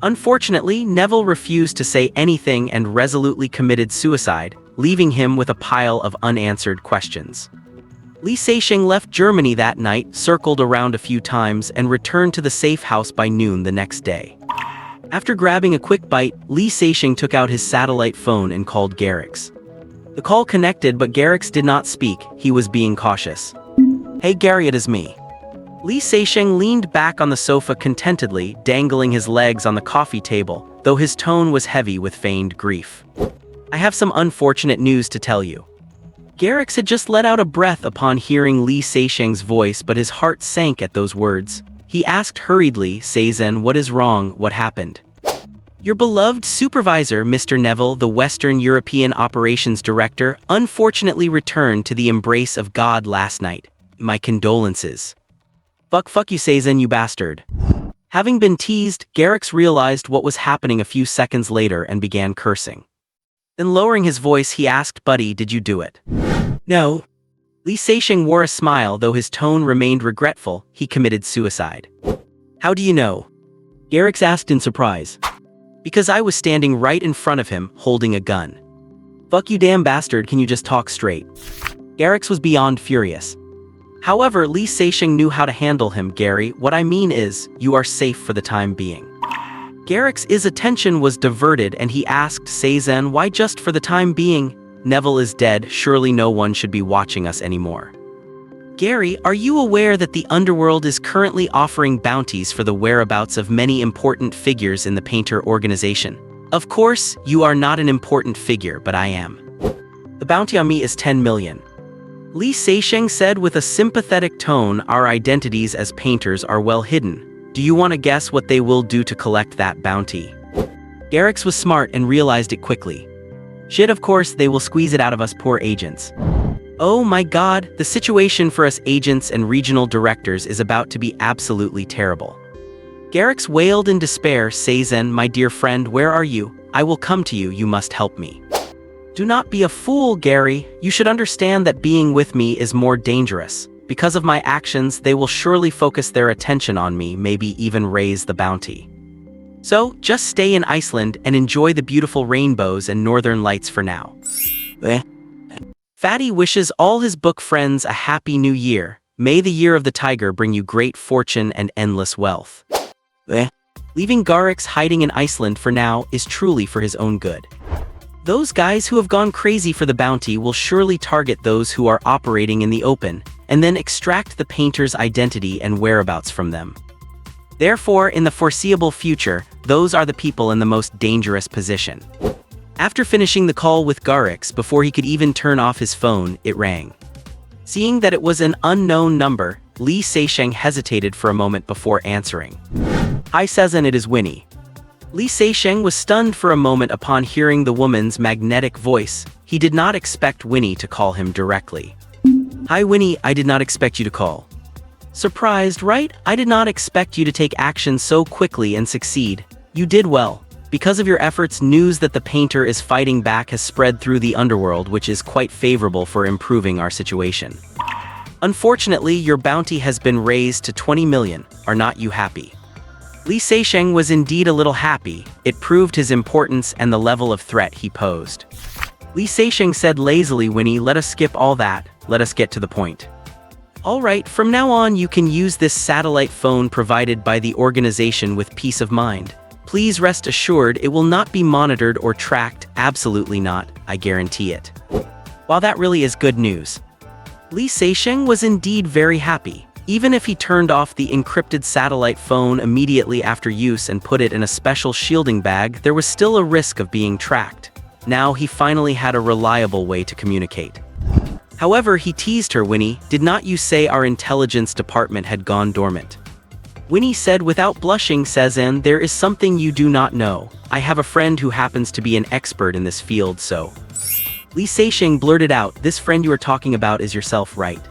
Unfortunately, Neville refused to say anything and resolutely committed suicide, leaving him with a pile of unanswered questions. Li Seixing left Germany that night, circled around a few times, and returned to the safe house by noon the next day. After grabbing a quick bite, Li Seixing took out his satellite phone and called Garrix. The call connected, but Garrix did not speak. He was being cautious. "Hey Gary, it is me." Li Seixing leaned back on the sofa contentedly, dangling his legs on the coffee table, though his tone was heavy with feigned grief. "I have some unfortunate news to tell you." Garrix had just let out a breath upon hearing Li Seixing's voice, but his heart sank at those words. He asked hurriedly, "Seizen, what is wrong? What happened?" "Your beloved supervisor, Mr. Neville, the Western European Operations Director, unfortunately returned to the embrace of God last night. My condolences." Fuck you, Seizen, you bastard." Having been teased, Garrix realized what was happening a few seconds later and began cursing. Then lowering his voice he asked, "Buddy, did you do it?" "No." Lee Seixing wore a smile, though his tone remained regretful. "He committed suicide." "How do you know?" Garrix asked in surprise. "Because I was standing right in front of him, holding a gun." "Fuck you damn bastard, can you just talk straight?" Garrix was beyond furious. However, Lee Seixing knew how to handle him. "Gary, what I mean is, you are safe for the time being." Garrix's attention was diverted and he asked Seizen, "Why just for the time being? Neville is dead, surely no one should be watching us anymore." "Gary, are you aware that the underworld is currently offering bounties for the whereabouts of many important figures in the painter organization?" "Of course, you are not an important figure, but I am. The bounty on me is 10 million. Lee Seixing said with a sympathetic tone, "Our identities as painters are well hidden. Do you want to guess what they will do to collect that bounty?" Garrix was smart and realized it quickly. "Shit, of course, they will squeeze it out of us poor agents." "Oh my god, the situation for us agents and regional directors is about to be absolutely terrible." Garrix wailed in despair. "Seizen, my dear friend, where are you? I will come to you, you must help me." "Do not be a fool, Gary. You should understand that being with me is more dangerous. Because of my actions, they will surely focus their attention on me, maybe even raise the bounty. So, just stay in Iceland and enjoy the beautiful rainbows and northern lights for now." Fatty wishes all his book friends a happy new year. May the year of the tiger bring you great fortune and endless wealth. Leaving Garrix hiding in Iceland for now is truly for his own good. Those guys who have gone crazy for the bounty will surely target those who are operating in the open, and then extract the painter's identity and whereabouts from them. Therefore, in the foreseeable future, those are the people in the most dangerous position. After finishing the call with Garrix, before he could even turn off his phone, it rang. Seeing that it was an unknown number, Lee Seixing hesitated for a moment before answering. "Hi Seizen, it is Winnie." Lee Seixing was stunned for a moment upon hearing the woman's magnetic voice. He did not expect Winnie to call him directly. "Hi Winnie, I did not expect you to call." "Surprised, right? I did not expect you to take action so quickly and succeed. You did well. Because of your efforts, news that the painter is fighting back has spread through the underworld, which is quite favorable for improving our situation. Unfortunately, your bounty has been raised to 20 million. Are not you happy?" Lee Seixing was indeed a little happy. It proved his importance and the level of threat he posed. Lee Seixing said lazily, "Winnie, let us skip all that. Let us get to the point. All right, from now on you can use this satellite phone provided by the organization with peace of mind. Please rest assured it will not be monitored or tracked, absolutely not, I guarantee it." While that really is good news. Lee Seixing was indeed very happy. Even if he turned off the encrypted satellite phone immediately after use and put it in a special shielding bag, there was still a risk of being tracked. Now he finally had a reliable way to communicate. However, he teased her. "Winnie, did not you say our intelligence department had gone dormant?" Winnie said without blushing, "Seizen, there is something you do not know. I have a friend who happens to be an expert in this field, so..." Lee Seixing blurted out, "This friend you are talking about is yourself, right?"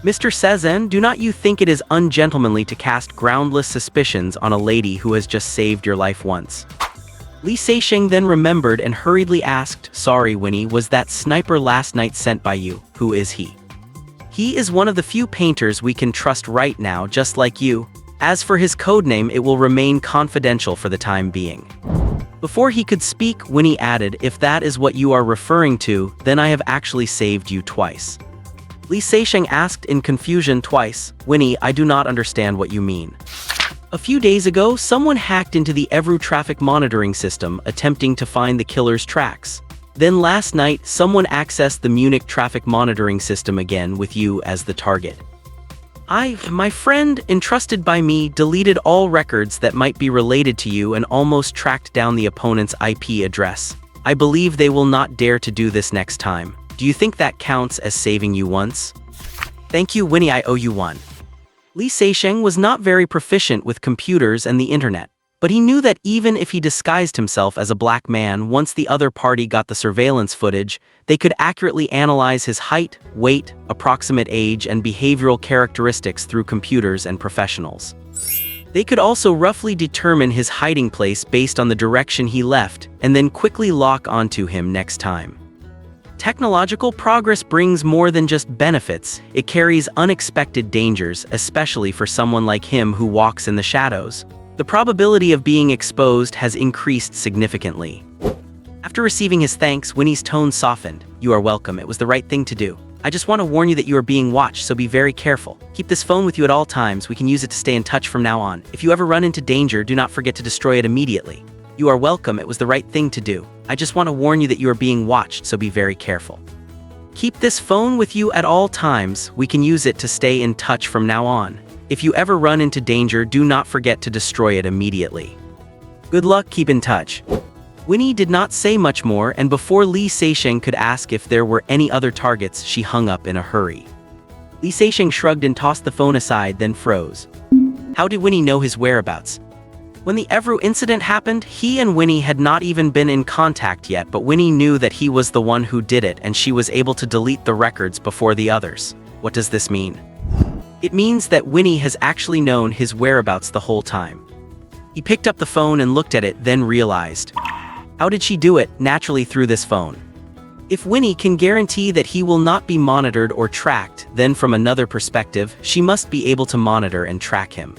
"Mr. Seizen, do not you think it is ungentlemanly to cast groundless suspicions on a lady who has just saved your life once?" Lee Seixing then remembered and hurriedly asked, "Sorry, Winnie, was that sniper last night sent by you? Who is he?" "He is one of the few painters we can trust right now, just like you. As for his codename, it will remain confidential for the time being." Before he could speak, Winnie added, "If that is what you are referring to, then I have actually saved you twice." Lee Seixing asked in confusion, "Twice? Winnie, I do not understand what you mean." "A few days ago, someone hacked into the Evru traffic monitoring system, attempting to find the killer's tracks. Then last night, someone accessed the Munich traffic monitoring system again with you as the target. My friend, entrusted by me, deleted all records that might be related to you and almost tracked down the opponent's IP address. I believe they will not dare to do this next time. Do you think that counts as saving you once?" "Thank you, Winnie, I owe you one." Lee Seixing was not very proficient with computers and the internet, but he knew that even if he disguised himself as a black man, once the other party got the surveillance footage, they could accurately analyze his height, weight, approximate age, and behavioral characteristics through computers and professionals. They could also roughly determine his hiding place based on the direction he left, and then quickly lock onto him next time. Technological progress brings more than just benefits, it carries unexpected dangers, especially for someone like him who walks in the shadows. The probability of being exposed has increased significantly. After receiving his thanks, Winnie's tone softened. "You are welcome, it was the right thing to do. I just want to warn you that you are being watched, so be very careful. Keep this phone with you at all times, we can use it to stay in touch from now on. If you ever run into danger, do not forget to destroy it immediately. You are welcome, it was the right thing to do. I just want to warn you that you are being watched, so be very careful. Keep this phone with you at all times, we can use it to stay in touch from now on. If you ever run into danger, do not forget to destroy it immediately. Good luck, keep in touch." Winnie did not say much more, and before Li Seixing could ask if there were any other targets, she hung up in a hurry. Li Seixing shrugged and tossed the phone aside, then froze. How did Winnie know his whereabouts? When the Evru incident happened, he and Winnie had not even been in contact yet, but Winnie knew that he was the one who did it, and she was able to delete the records before the others. What does this mean? It means that Winnie has actually known his whereabouts the whole time. He picked up the phone and looked at it, then realized. How did she do it? Naturally through this phone. If Winnie can guarantee that he will not be monitored or tracked, then from another perspective, she must be able to monitor and track him.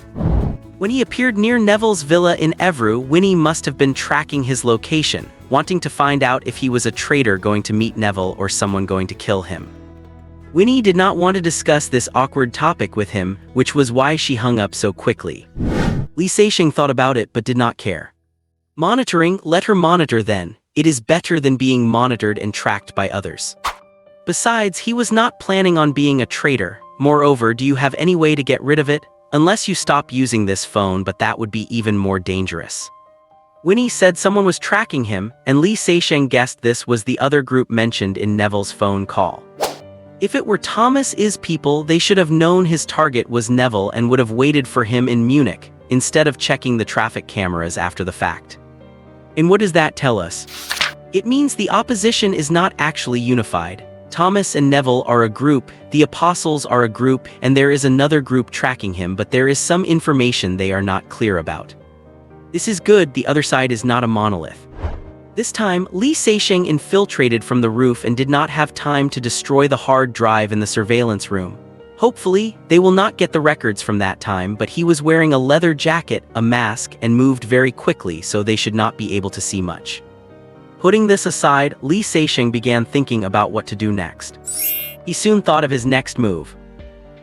When he appeared near Neville's villa in Evru, Winnie must have been tracking his location, wanting to find out if he was a traitor going to meet Neville or someone going to kill him. Winnie did not want to discuss this awkward topic with him, which was why she hung up so quickly. Li Seixing thought about it but did not care. Monitoring, let her monitor then. It is better than being monitored and tracked by others. Besides, he was not planning on being a traitor. Moreover, do you have any way to get rid of it? Unless you stop using this phone, but that would be even more dangerous. Winnie said someone was tracking him, and Li Seixing guessed this was the other group mentioned in Neville's phone call. If it were Thomas's people, they should have known his target was Neville and would have waited for him in Munich, instead of checking the traffic cameras after the fact. And what does that tell us? It means the opposition is not actually unified. Thomas and Neville are a group, the apostles are a group, and there is another group tracking him, but there is some information they are not clear about. This is good, the other side is not a monolith. This time, Li Seixing infiltrated from the roof and did not have time to destroy the hard drive in the surveillance room. Hopefully, they will not get the records from that time, but he was wearing a leather jacket, a mask, and moved very quickly, so they should not be able to see much. Putting this aside, Li Seixing began thinking about what to do next. He soon thought of his next move.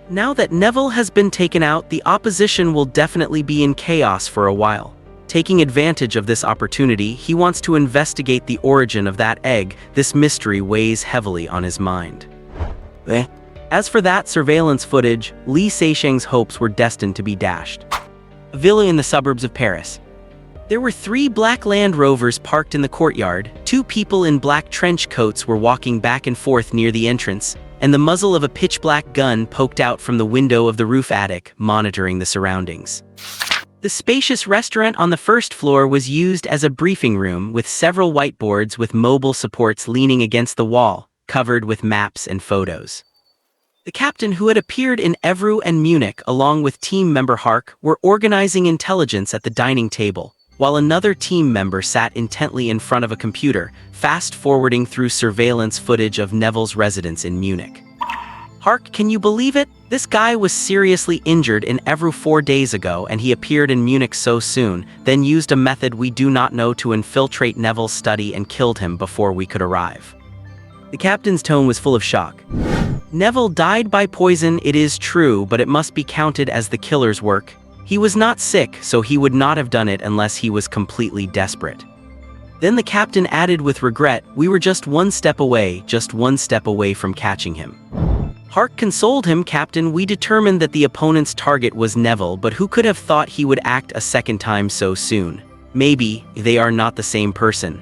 Now that Neville has been taken out, the opposition will definitely be in chaos for a while. Taking advantage of this opportunity, he wants to investigate the origin of that egg. This mystery weighs heavily on his mind. As for that surveillance footage, Li Seixing's hopes were destined to be dashed. A villa in the suburbs of Paris. There were 3 black Land Rovers parked in the courtyard, 2 people in black trench coats were walking back and forth near the entrance, and the muzzle of a pitch-black gun poked out from the window of the roof attic, monitoring the surroundings. The spacious restaurant on the first floor was used as a briefing room with several whiteboards with mobile supports leaning against the wall, covered with maps and photos. The captain who had appeared in Evru and Munich along with team member Hark were organizing intelligence at the dining table, while another team member sat intently in front of a computer, fast-forwarding through surveillance footage of Neville's residence in Munich. Hark, can you believe it? This guy was seriously injured in Evru 4 days ago, and he appeared in Munich so soon, then used a method we do not know to infiltrate Neville's study and killed him before we could arrive. The captain's tone was full of shock. Neville died by poison, it is true, but it must be counted as the killer's work. He was not sick, so he would not have done it unless he was completely desperate. Then the captain added with regret, we were just one step away from catching him. Hark consoled him, Captain, we determined that the opponent's target was Neville, but who could have thought he would act a second time so soon? Maybe they are not the same person.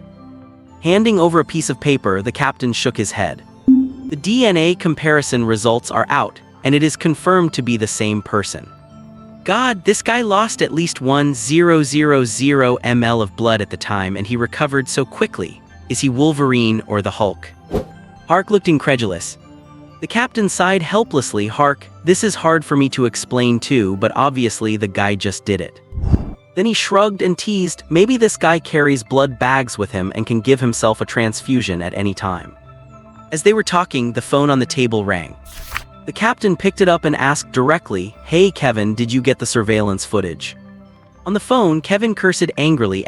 Handing over a piece of paper, the captain shook his head. The DNA comparison results are out, and it is confirmed to be the same person. God, this guy lost at least 1,000 ml of blood at the time, and he recovered so quickly. Is he Wolverine or the Hulk? Hark looked incredulous. The captain sighed helplessly. Hark, This is hard for me to explain too, but obviously the guy just did it. Then he shrugged and teased, maybe this guy carries blood bags with him and can give himself a transfusion at any time. As they were talking, the phone on the table rang. The captain picked it up and asked directly, "Hey Kevin, did you get the surveillance footage?" On the phone, Kevin cursed angrily,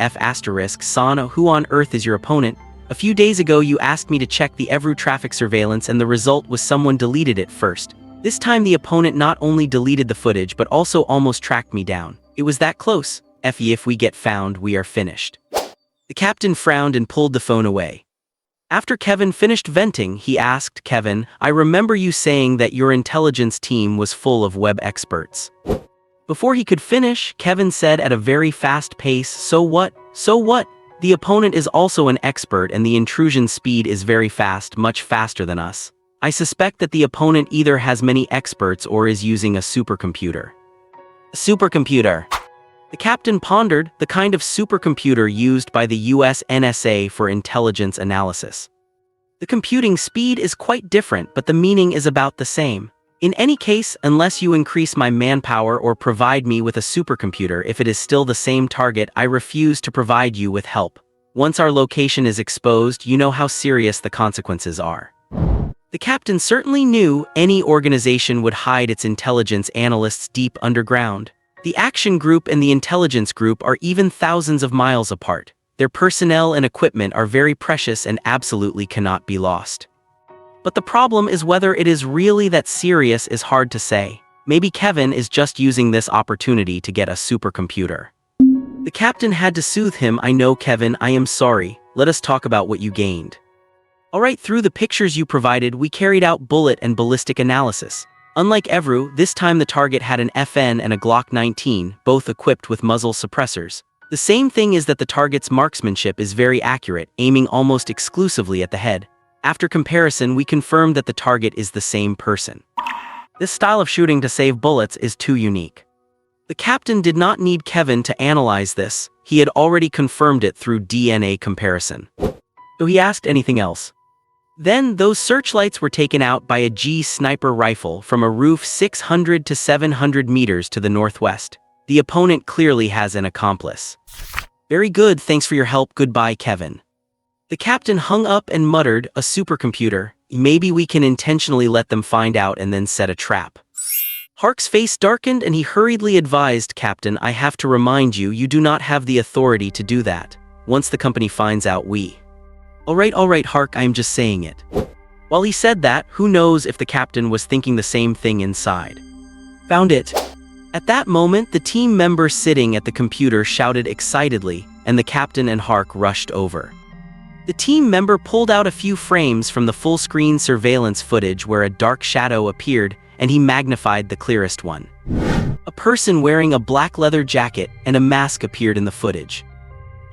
Sana, who on earth is your opponent? A few days ago you asked me to check the Evru traffic surveillance and the result was someone deleted it first. This time the opponent not only deleted the footage but also almost tracked me down. It was that close. If we get found, we are finished. The captain frowned and pulled the phone away. After Kevin finished venting, he asked, "Kevin, I remember you saying that your intelligence team was full of web experts." Before he could finish, Kevin said at a very fast pace, "So what? So what? The opponent is also an expert and the intrusion speed is very fast, much faster than us. I suspect that the opponent either has many experts or is using a supercomputer." A supercomputer. The captain pondered, the kind of supercomputer used by the US NSA for intelligence analysis. The computing speed is quite different, but the meaning is about the same. In any case, unless you increase my manpower or provide me with a supercomputer, if it is still the same target, I refuse to provide you with help. Once our location is exposed, you know how serious the consequences are. The captain certainly knew any organization would hide its intelligence analysts deep underground. The action group and the intelligence group are even thousands of miles apart. Their personnel and equipment are very precious and absolutely cannot be lost. But the problem is whether it is really that serious is hard to say. Maybe Kevin is just using this opportunity to get a supercomputer. The captain had to soothe him. "I know, Kevin, I am sorry. Let us talk about what you gained. Alright, through the pictures you provided, we carried out bullet and ballistic analysis. Unlike Evru, this time the target had an FN and a Glock 19, both equipped with muzzle suppressors. The same thing is that the target's marksmanship is very accurate, aiming almost exclusively at the head. After comparison, we confirmed that the target is the same person. This style of shooting to save bullets is too unique." The captain did not need Kevin to analyze this. He had already confirmed it through DNA comparison. So he asked anything else. Then, those searchlights were taken out by a G sniper rifle from a roof 600 to 700 meters to the northwest. The opponent clearly has an accomplice. "Very good, thanks for your help, goodbye, Kevin." The captain hung up and muttered, "A supercomputer. Maybe we can intentionally let them find out and then set a trap." Hark's face darkened and he hurriedly advised, "Captain, I have to remind you, you do not have the authority to do that. Once the company finds out, we..." Alright, Hark, I am just saying it." While he said that, who knows if the captain was thinking the same thing inside. "Found it." At that moment, the team member sitting at the computer shouted excitedly, and the captain and Hark rushed over. The team member pulled out a few frames from the full-screen surveillance footage where a dark shadow appeared, and he magnified the clearest one. A person wearing a black leather jacket and a mask appeared in the footage.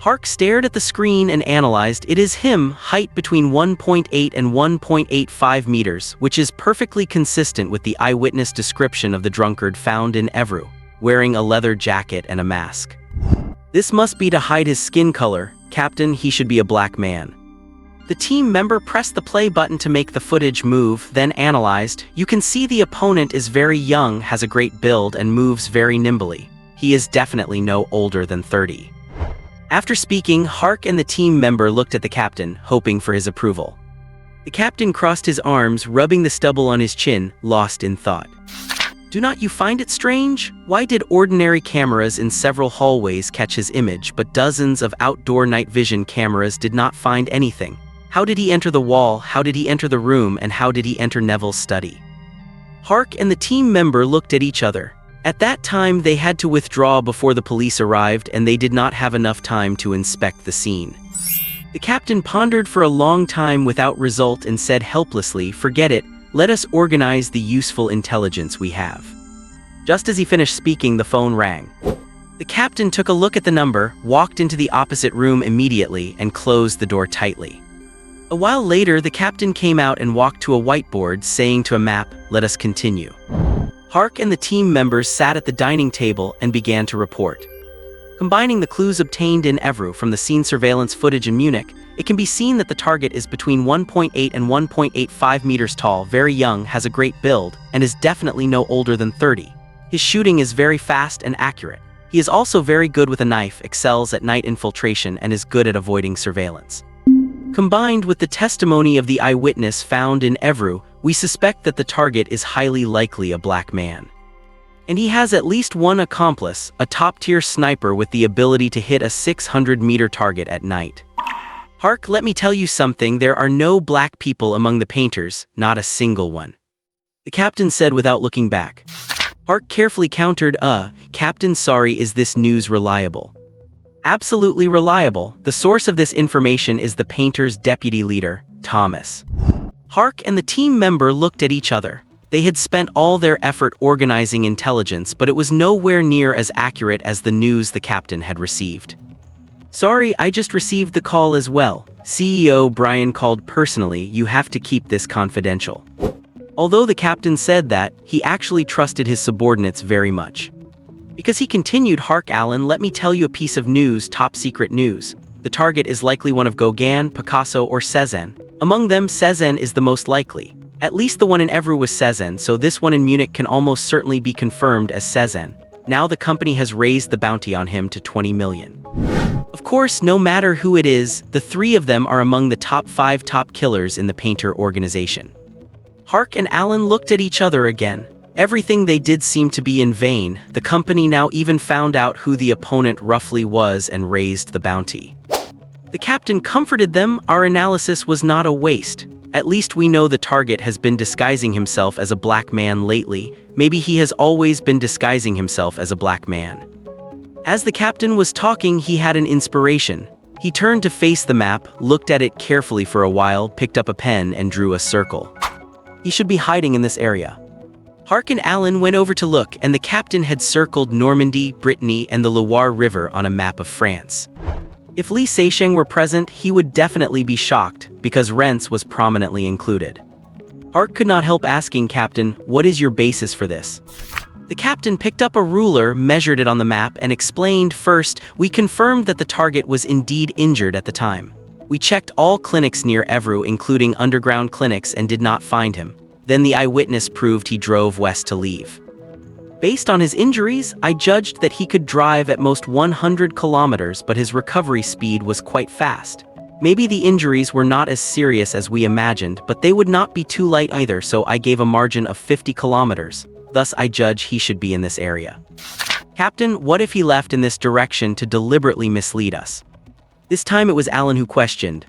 Hark stared at the screen and analyzed. It is him, height between 1.8 and 1.85 meters, which is perfectly consistent with the eyewitness description of the drunkard found in Evru, wearing a leather jacket and a mask. "This must be to hide his skin color. Captain, he should be a black man." The team member pressed the play button to make the footage move, then analyzed. "You can see the opponent is very young, has a great build, and moves very nimbly. He is definitely no older than 30. After speaking, Hark and the team member looked at the captain, hoping for his approval. The captain crossed his arms, rubbing the stubble on his chin, lost in thought. "Do not you find it strange? Why did ordinary cameras in several hallways catch his image, but dozens of outdoor night vision cameras did not find anything? How did he enter the wall, how did he enter the room, and how did he enter Neville's study?" Hark and the team member looked at each other. At that time, they had to withdraw before the police arrived, and they did not have enough time to inspect the scene. The captain pondered for a long time without result and said helplessly, "Forget it, let us organize the useful intelligence we have." Just as he finished speaking, the phone rang. The captain took a look at the number, walked into the opposite room immediately, and closed the door tightly. A while later, the captain came out and walked to a whiteboard, saying to a map, "Let us continue." Hark and the team members sat at the dining table and began to report. Combining the clues obtained in Evru from the scene surveillance footage in Munich, it can be seen that the target is between 1.8 and 1.85 meters tall, very young, has a great build, and is definitely no older than 30. His shooting is very fast and accurate. He is also very good with a knife, excels at night infiltration, and is good at avoiding surveillance. Combined with the testimony of the eyewitness found in Evru, we suspect that the target is highly likely a black man. And he has at least one accomplice, a top-tier sniper with the ability to hit a 600-meter target at night. Hark, let me tell you something, there are no black people among the painters, not a single one. The captain said without looking back. Hark carefully countered, Captain, sorry, is this news reliable? Absolutely reliable. The source of this information is the painter's deputy leader, Thomas. Hark and the team member looked at each other. They had spent all their effort organizing intelligence, but it was nowhere near as accurate as the news the captain had received. Sorry, I just received the call as well. CEO Brian called personally, you have to keep this confidential. Although the captain said that, he actually trusted his subordinates very much. Because he continued, Hark Alan, let me tell you a piece of news, top secret news. The target is likely one of Gauguin, Picasso, or Cézanne. Among them, Cézanne is the most likely. At least the one in Evru was Cézanne, so this one in Munich can almost certainly be confirmed as Cézanne. Now the company has raised the bounty on him to 20 million. Of course, no matter who it is, the three of them are among the top 5 top killers in the painter organization. Hark and Alan looked at each other again. Everything they did seemed to be in vain. The company now even found out who the opponent roughly was and raised the bounty. The captain comforted them, our analysis was not a waste. At least we know the target has been disguising himself as a black man lately. Maybe he has always been disguising himself as a black man. As the captain was talking, he had an inspiration. He turned to face the map, looked at it carefully for a while, picked up a pen and drew a circle. He should be hiding in this area. Hark and Alan went over to look, and the captain had circled Normandy, Brittany, and the Loire River on a map of France. If Li Seixing were present, he would definitely be shocked, because Rennes was prominently included. Hark could not help asking, Captain, what is your basis for this? The captain picked up a ruler, measured it on the map, and explained, first, we confirmed that the target was indeed injured at the time. We checked all clinics near Evru, including underground clinics, and did not find him. Then the eyewitness proved he drove west to leave. Based on his injuries, I judged that he could drive at most 100 kilometers, but his recovery speed was quite fast. Maybe the injuries were not as serious as we imagined, but they would not be too light either, so I gave a margin of 50 kilometers. Thus I judge he should be in this area. Captain, what if he left in this direction to deliberately mislead us? This time it was Alan who questioned.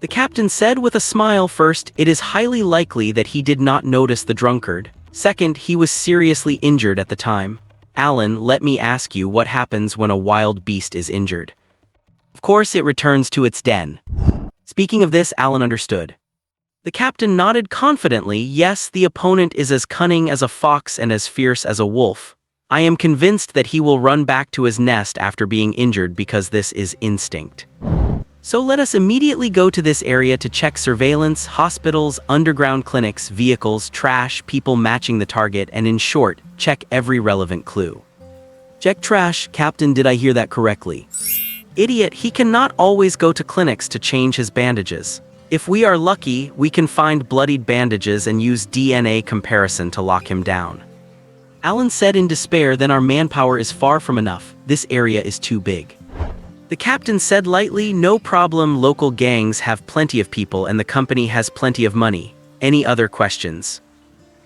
The captain said with a smile, first, it is highly likely that he did not notice the drunkard. Second, he was seriously injured at the time. Alan, let me ask you, what happens when a wild beast is injured? Of course, it returns to its den. Speaking of this, Alan understood. The captain nodded confidently, yes, the opponent is as cunning as a fox and as fierce as a wolf. I am convinced that he will run back to his nest after being injured because this is instinct. So let us immediately go to this area to check surveillance, hospitals, underground clinics, vehicles, trash, people matching the target, and in short, check every relevant clue. Check trash, Captain, did I hear that correctly? Idiot, he cannot always go to clinics to change his bandages. If we are lucky, we can find bloodied bandages and use DNA comparison to lock him down. Alan said in despair, then our manpower is far from enough. This area is too big. The captain said lightly, no problem, local gangs have plenty of people and the company has plenty of money. Any other questions?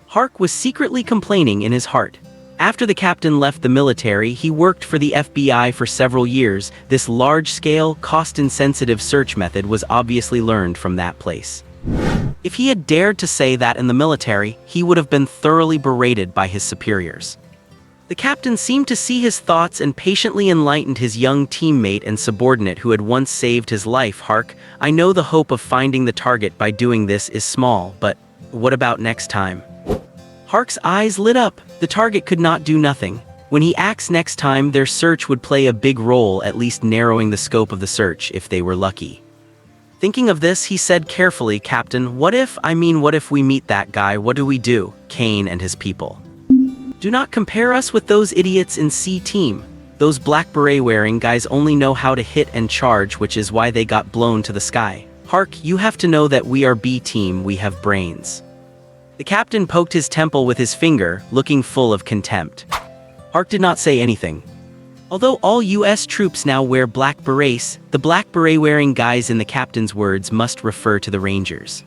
Hark was secretly complaining in his heart. After the captain left the military, he worked for the FBI for several years. This large-scale, cost-insensitive search method was obviously learned from that place. If he had dared to say that in the military, he would have been thoroughly berated by his superiors. The captain seemed to see his thoughts and patiently enlightened his young teammate and subordinate who had once saved his life. Hark, I know the hope of finding the target by doing this is small, but what about next time? Hark's eyes lit up. The target could not do nothing. When he acts next time, their search would play a big role, at least narrowing the scope of the search if they were lucky. Thinking of this, he said carefully, Captain, what if we meet that guy, what do we do? Kane and his people. Do not compare us with those idiots in C team. those black beret-wearing guys only know how to hit and charge, which is why they got blown to the sky. Hark, you have to know that we are B team, we have brains." The captain poked his temple with his finger, looking full of contempt. Hark did not say anything. Although all US troops now wear black berets, the black beret-wearing guys in the captain's words must refer to the Rangers.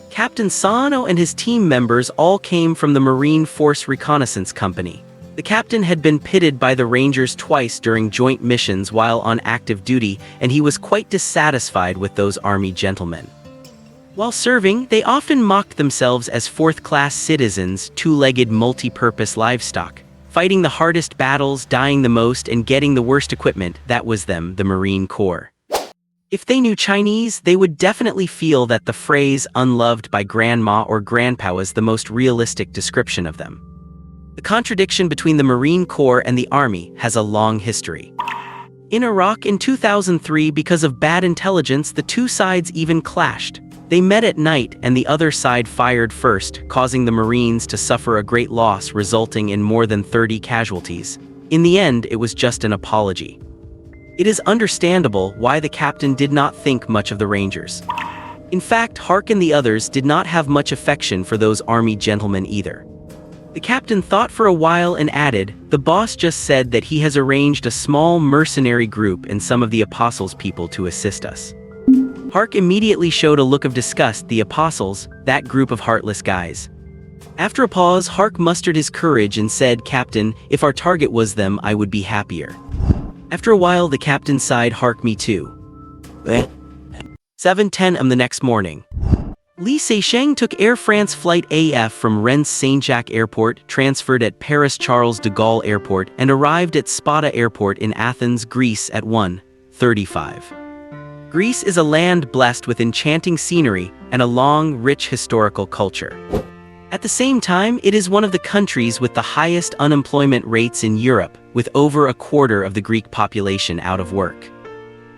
Captain Sano and his team members all came from the Marine Force Reconnaissance Company. The captain had been pitted by the Rangers twice during joint missions while on active duty, and he was quite dissatisfied with those Army gentlemen. While serving, they often mocked themselves as fourth-class citizens, two-legged multi-purpose livestock. Fighting the hardest battles, dying the most, and getting the worst equipment, that was them, the Marine Corps. If they knew Chinese, they would definitely feel that the phrase "unloved by grandma" or grandpa was the most realistic description of them. The contradiction between the Marine Corps and the Army has a long history. In Iraq in 2003, because of bad intelligence, the two sides even clashed. They met at night and the other side fired first, causing the Marines to suffer a great loss, resulting in more than 30 casualties. In the end, it was just an apology. It is understandable why the captain did not think much of the Rangers. In fact, Hark and the others did not have much affection for those Army gentlemen either. The captain thought for a while and added, "The boss just said that he has arranged a small mercenary group and some of the Apostles' people to assist us." Hark immediately showed a look of disgust. The Apostles, that group of heartless guys. After a pause, Hark mustered his courage and said, "Captain, if our target was them, I would be happier." After a while, the captain sighed, "Hark, me too." 7:10 am the next morning. Li Seixing took Air France Flight AF from Rennes Saint-Jacques Airport, transferred at Paris Charles de Gaulle Airport, and arrived at Spada Airport in Athens, Greece at 1:35. Greece is a land blessed with enchanting scenery and a long, rich historical culture. At the same time, it is one of the countries with the highest unemployment rates in Europe, with over a quarter of the Greek population out of work.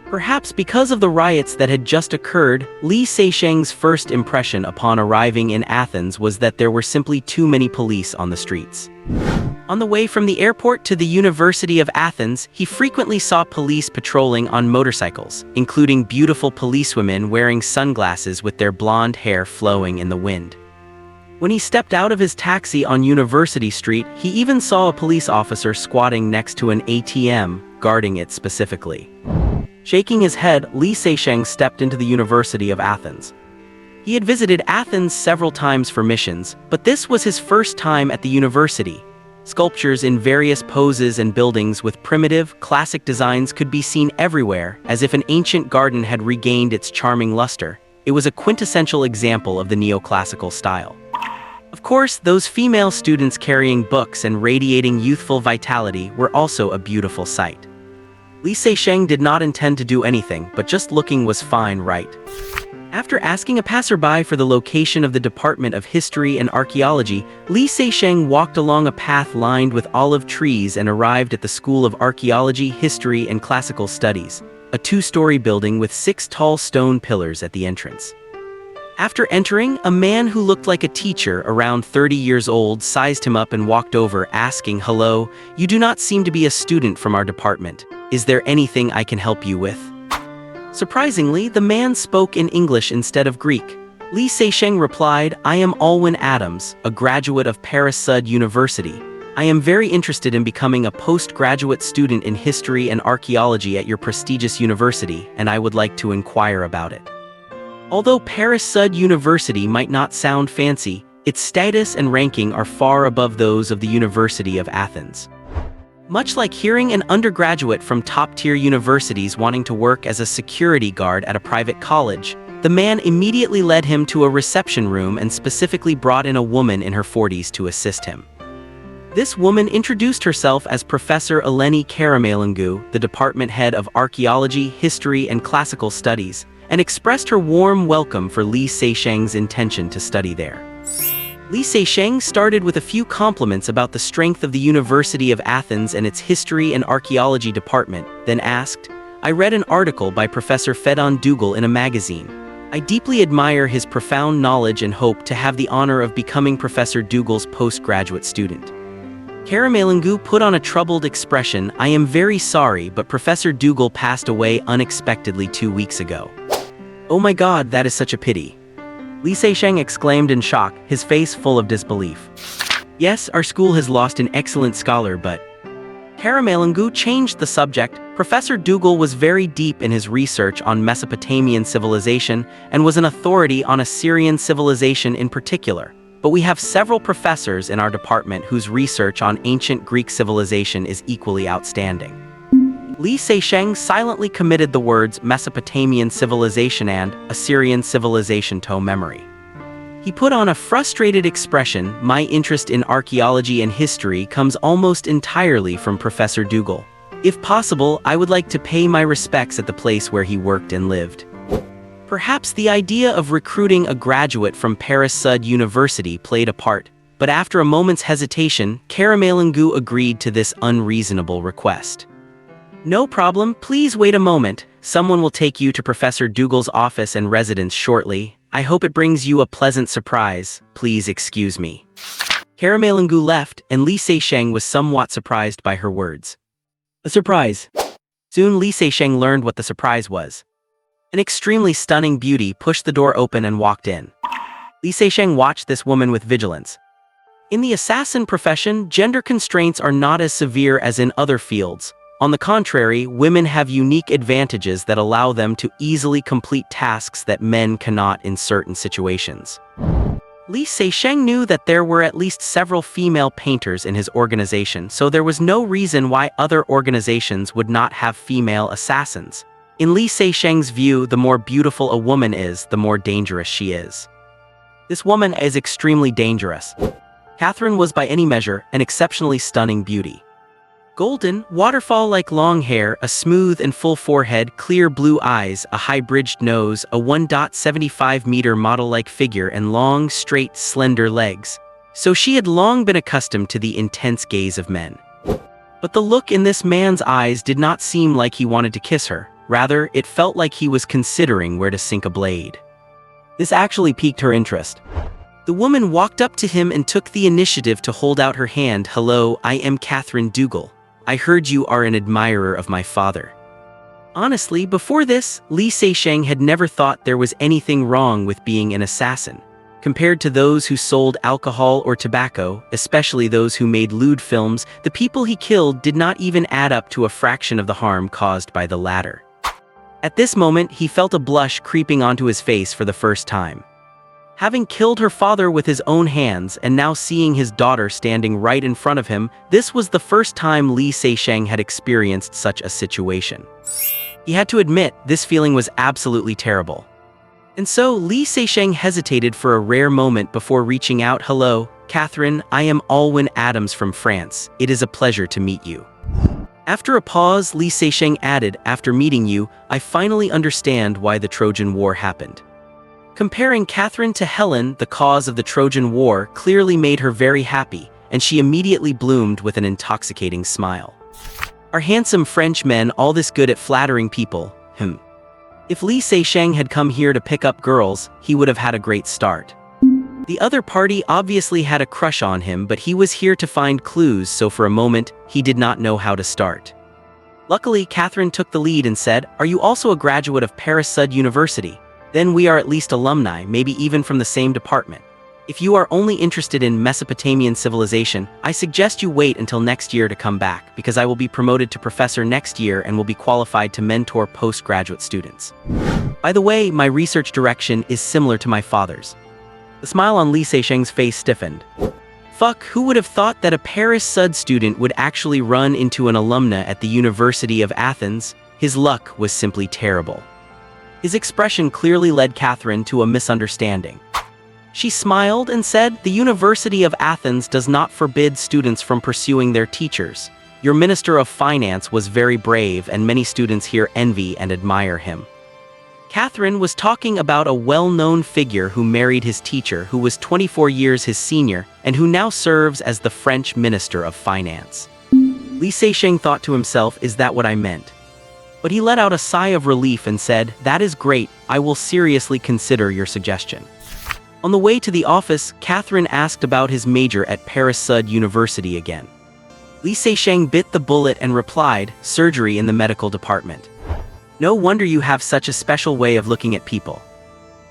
Perhaps because of the riots that had just occurred, Li Seixing's first impression upon arriving in Athens was that there were simply too many police on the streets. On the way from the airport to the University of Athens, he frequently saw police patrolling on motorcycles, including beautiful policewomen wearing sunglasses with their blonde hair flowing in the wind. When he stepped out of his taxi on University Street, he even saw a police officer squatting next to an ATM, guarding it specifically. Shaking his head, Li Seixing stepped into the University of Athens. He had visited Athens several times for missions, but this was his first time at the university. Sculptures in various poses and buildings with primitive, classic designs could be seen everywhere, as if an ancient garden had regained its charming luster. It was a quintessential example of the neoclassical style. Of course, those female students carrying books and radiating youthful vitality were also a beautiful sight. Li Seixing did not intend to do anything, but just looking was fine, right? After asking a passerby for the location of the Department of History and Archaeology, Li Seixing walked along a path lined with olive trees and arrived at the School of Archaeology, History, and Classical Studies, a two-story building with 6 tall stone pillars at the entrance. After entering, a man who looked like a teacher, around 30 years old, sized him up and walked over, asking, "Hello, you do not seem to be a student from our department. Is there anything I can help you with?" Surprisingly, the man spoke in English instead of Greek. Li Seixing replied, "I am Alwyn Adams, a graduate of Paris Sud University. I am very interested in becoming a postgraduate student in history and archaeology at your prestigious university, and I would like to inquire about it." Although Paris Sud University might not sound fancy, its status and ranking are far above those of the University of Athens. Much like hearing an undergraduate from top-tier universities wanting to work as a security guard at a private college, the man immediately led him to a reception room and specifically brought in a woman in her 40s to assist him. This woman introduced herself as Professor Eleni Karamelingu, the department head of Archaeology, History, and Classical Studies, and expressed her warm welcome for Li Seixing's intention to study there. Li Seixing started with a few compliments about the strength of the University of Athens and its History and Archaeology department, then asked, "I read an article by Professor Fedon Dougal in a magazine. I deeply admire his profound knowledge and hope to have the honor of becoming Professor Dougal's postgraduate student." Caramelingu put on a troubled expression. I am very sorry, but Professor Dougal passed away unexpectedly 2 weeks ago. Oh my god, that is such a pity. Li Seisheng exclaimed in shock, his face full of disbelief. Yes, our school has lost an excellent scholar, but... Caramelingu changed the subject. Professor Dougal was very deep in his research on Mesopotamian civilization and was an authority on Assyrian civilization in particular. But we have several professors in our department whose research on ancient Greek civilization is equally outstanding. Li Seisheng silently committed the words Mesopotamian civilization and Assyrian civilization to memory. He put on a frustrated expression. My interest in archaeology and history comes almost entirely from Professor Dougal. If possible, I would like to pay my respects at the place where he worked and lived. Perhaps the idea of recruiting a graduate from Paris Sud University played a part, but after a moment's hesitation, Caramelingu agreed to this unreasonable request. No problem, please wait a moment. Someone will take you to Professor Dougal's office and residence shortly. I hope it brings you a pleasant surprise. Please excuse me. Caramelingu left, and Li Seisheng was somewhat surprised by her words. A surprise. Soon Li Seisheng learned what the surprise was. An extremely stunning beauty pushed the door open and walked in. Li Seisheng watched this woman with vigilance. In the assassin profession, gender constraints are not as severe as in other fields. On the contrary, women have unique advantages that allow them to easily complete tasks that men cannot in certain situations. Li Seisheng knew that there were at least several female painters in his organization, so there was no reason why other organizations would not have female assassins. In Li Seisheng's view, the more beautiful a woman is, the more dangerous she is. This woman is extremely dangerous. Catherine was by any measure an exceptionally stunning beauty. Golden, waterfall-like long hair, a smooth and full forehead, clear blue eyes, a high-bridged nose, a 1.75-meter model-like figure, and long, straight, slender legs. So she had long been accustomed to the intense gaze of men. But the look in this man's eyes did not seem like he wanted to kiss her. Rather, it felt like he was considering where to sink a blade. This actually piqued her interest. The woman walked up to him and took the initiative to hold out her hand. Hello, I am Catherine Dougal. I heard you are an admirer of my father. Honestly, before this, Li Seisheng had never thought there was anything wrong with being an assassin. Compared to those who sold alcohol or tobacco, especially those who made lewd films, the people he killed did not even add up to a fraction of the harm caused by the latter. At this moment, he felt a blush creeping onto his face for the first time. Having killed her father with his own hands and now seeing his daughter standing right in front of him, this was the first time Li Seisheng had experienced such a situation. He had to admit, this feeling was absolutely terrible. And so, Li Seisheng hesitated for a rare moment before reaching out. Hello, Catherine, I am Alwyn Adams from France. It is a pleasure to meet you. After a pause, Li Seisheng added, after meeting you, I finally understand why the Trojan War happened. Comparing Catherine to Helen, the cause of the Trojan War, clearly made her very happy, and she immediately bloomed with an intoxicating smile. Are handsome French men all this good at flattering people? If Li Seisheng had come here to pick up girls, he would have had a great start. The other party obviously had a crush on him, but he was here to find clues, so for a moment, he did not know how to start. Luckily, Catherine took the lead and said, Are you also a graduate of Paris Sud University? Then we are at least alumni, maybe even from the same department. If you are only interested in Mesopotamian civilization, I suggest you wait until next year to come back, because I will be promoted to professor next year and will be qualified to mentor postgraduate students. By the way, my research direction is similar to my father's. The smile on Li Seisheng's face stiffened. Fuck, who would have thought that a Paris Sud student would actually run into an alumna at the University of Athens? His luck was simply terrible. His expression clearly led Catherine to a misunderstanding. She smiled and said, The University of Athens does not forbid students from pursuing their teachers. Your Minister of Finance was very brave and many students here envy and admire him. Catherine was talking about a well-known figure who married his teacher, who was 24 years his senior, and who now serves as the French Minister of Finance. Li Seisheng thought to himself, is that what I meant? But he let out a sigh of relief and said, That is great, I will seriously consider your suggestion. On the way to the office, Catherine asked about his major at Paris Sud University again. Li Seisheng bit the bullet and replied, "Surgery in the medical department." "No wonder you have such a special way of looking at people."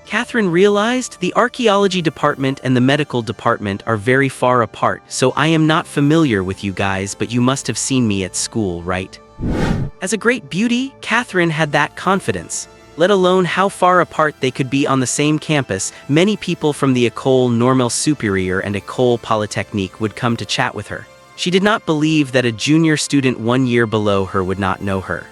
Catherine realized the archaeology department and the medical department are very far apart, so I am not familiar with you guys, but you must have seen me at school, right? As a great beauty, Catherine had that confidence. Let alone how far apart they could be on the same campus, many people from the École Normale Supérieure and École Polytechnique would come to chat with her. She did not believe that a junior student 1 year below her would not know her.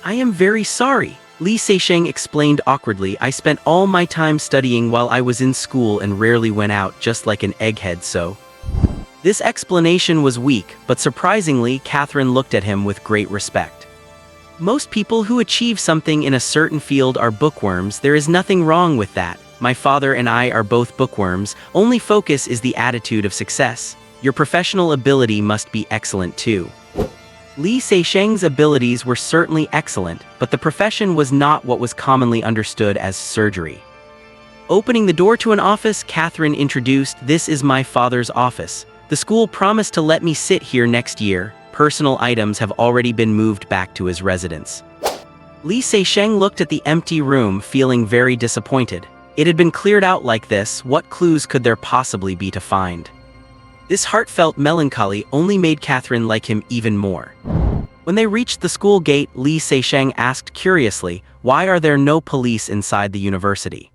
"I am very sorry," Li Seisheng explained awkwardly. "I spent all my time studying while I was in school and rarely went out, just like an egghead, so." This explanation was weak, but surprisingly, Catherine looked at him with great respect. "Most people who achieve something in a certain field are bookworms. There is nothing wrong with that. My father and I are both bookworms. Only focus is the attitude of success. Your professional ability must be excellent too." Li Seisheng's abilities were certainly excellent, but the profession was not what was commonly understood as surgery. Opening the door to an office, Catherine introduced, "This is my father's office. The school promised to let me sit here next year. Personal items have already been moved back to his residence." Li Seisheng looked at the empty room, feeling very disappointed. It had been cleared out like this. What clues could there possibly be to find? This heartfelt melancholy only made Catherine like him even more. When they reached the school gate, Li Seisheng asked curiously, "Why are there no police inside the university?"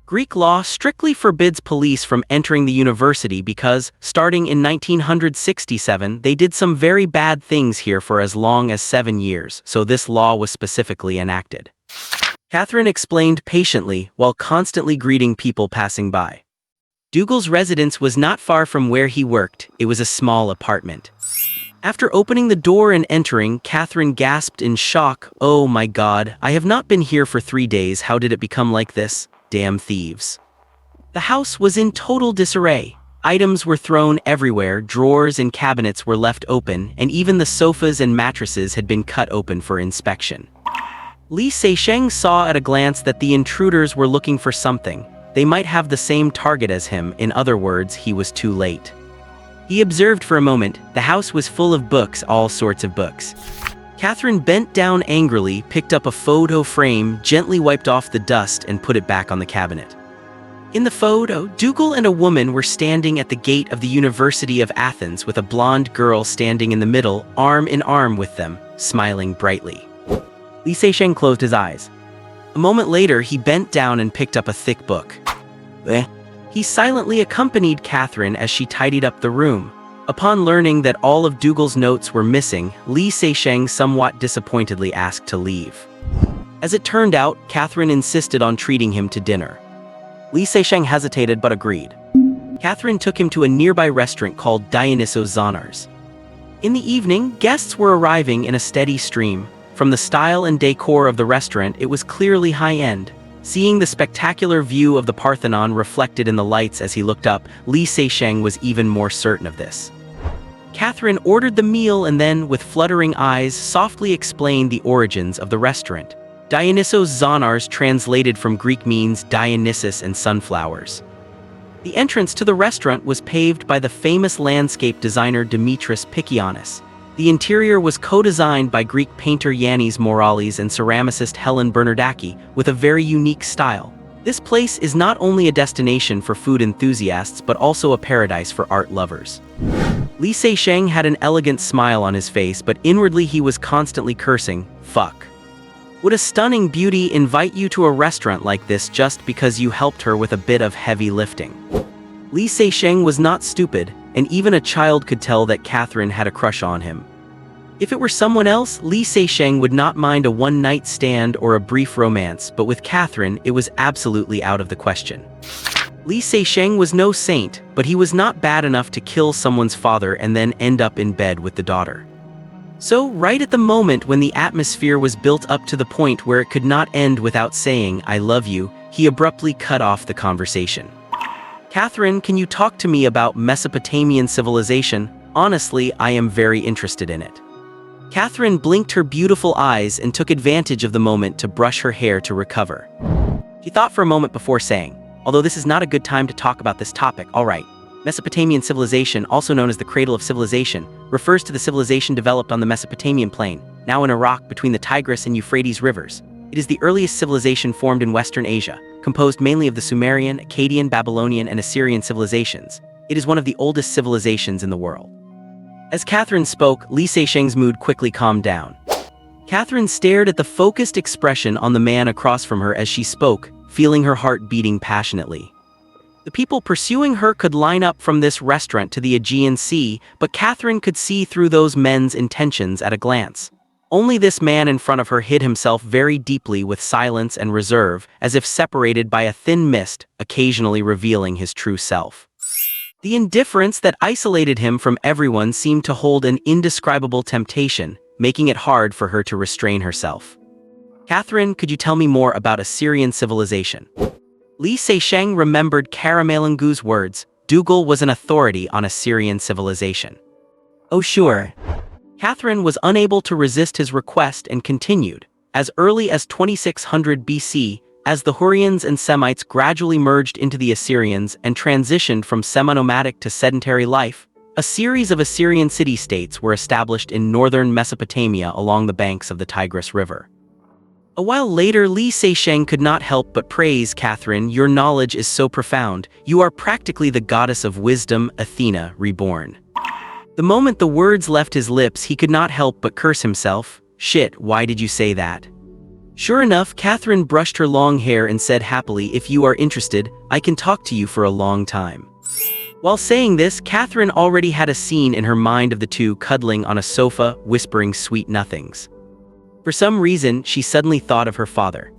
Greek law strictly forbids police from entering the university because, starting in 1967, they did some very bad things here for as long as 7 years, so this law was specifically enacted. Catherine explained patiently, while constantly greeting people passing by. Dougal's residence was not far from where he worked. It was a small apartment. After opening the door and entering, Catherine gasped in shock, "Oh my God, I have not been here for 3 days. How did it become like this? Damn thieves." The house was in total disarray. Items were thrown everywhere, drawers and cabinets were left open, and even the sofas and mattresses had been cut open for inspection. Li Seisheng saw at a glance that the intruders were looking for something. They might have the same target as him. In other words, he was too late. He observed for a moment. The house was full of books, all sorts of books. Catherine bent down angrily, picked up a photo frame, gently wiped off the dust, and put it back on the cabinet. In the photo, Dougal and a woman were standing at the gate of the University of Athens, with a blonde girl standing in the middle, arm in arm with them, smiling brightly. Li Seisheng closed his eyes. A moment later, he bent down and picked up a thick book. He silently accompanied Catherine as she tidied up the room. Upon learning that all of Dougal's notes were missing, Li Seisheng somewhat disappointedly asked to leave. As it turned out, Catherine insisted on treating him to dinner. Li Seisheng hesitated but agreed. Catherine took him to a nearby restaurant called Dionysos Zonars. In the evening, guests were arriving in a steady stream. From the style and decor of the restaurant, it was clearly high-end. Seeing the spectacular view of the Parthenon reflected in the lights as he looked up, Li Seisheng was even more certain of this. Catherine ordered the meal and then, with fluttering eyes, softly explained the origins of the restaurant. Dionysos Zonars, translated from Greek, means Dionysus and sunflowers. The entrance to the restaurant was paved by the famous landscape designer Dimitris Pikianis. The interior was co-designed by Greek painter Yannis Moralis and ceramicist Helen Bernardaki, with a very unique style. This place is not only a destination for food enthusiasts but also a paradise for art lovers. Li Seisheng had an elegant smile on his face, but inwardly he was constantly cursing, "Fuck. Would a stunning beauty invite you to a restaurant like this just because you helped her with a bit of heavy lifting?" Li Seisheng was not stupid, and even a child could tell that Catherine had a crush on him. If it were someone else, Li Seisheng would not mind a one-night stand or a brief romance, but with Catherine, it was absolutely out of the question. Li Seisheng was no saint, but he was not bad enough to kill someone's father and then end up in bed with the daughter. So, right at the moment when the atmosphere was built up to the point where it could not end without saying, "I love you," he abruptly cut off the conversation. "Catherine, can you talk to me about Mesopotamian civilization? Honestly, I am very interested in it." Catherine blinked her beautiful eyes and took advantage of the moment to brush her hair to recover. She thought for a moment before saying, "Although this is not a good time to talk about this topic, all right. Mesopotamian civilization, also known as the cradle of civilization, refers to the civilization developed on the Mesopotamian plain, now in Iraq between the Tigris and Euphrates rivers. It is the earliest civilization formed in Western Asia, composed mainly of the Sumerian, Akkadian, Babylonian, and Assyrian civilizations. It is one of the oldest civilizations in the world. As Catherine spoke, Li Seixing's mood quickly calmed down. Catherine stared at the focused expression on the man across from her as she spoke, feeling her heart beating passionately. The people pursuing her could line up from this restaurant to the Aegean Sea, but Catherine could see through those men's intentions at a glance. Only this man in front of her hid himself very deeply with silence and reserve, as if separated by a thin mist, occasionally revealing his true self. The indifference that isolated him from everyone seemed to hold an indescribable temptation, making it hard for her to restrain herself. Catherine, could you tell me more about Assyrian civilization? Li Seixing remembered Karamelangu's words. Dougal was an authority on Assyrian civilization. Oh sure. Catherine was unable to resist his request and continued. As early as 2600 BC, as the Hurrians and Semites gradually merged into the Assyrians and transitioned from semi-nomadic to sedentary life, a series of Assyrian city-states were established in northern Mesopotamia along the banks of the Tigris River. A while later, Li Seixing could not help but praise Catherine. Your knowledge is so profound. You are practically the goddess of wisdom, Athena, reborn. The moment the words left his lips, he could not help but curse himself. Shit, why did you say that? Sure enough, Catherine brushed her long hair and said happily, if you are interested, I can talk to you for a long time. While saying this, Catherine already had a scene in her mind of the two cuddling on a sofa, whispering sweet nothings. For some reason, she suddenly thought of her father.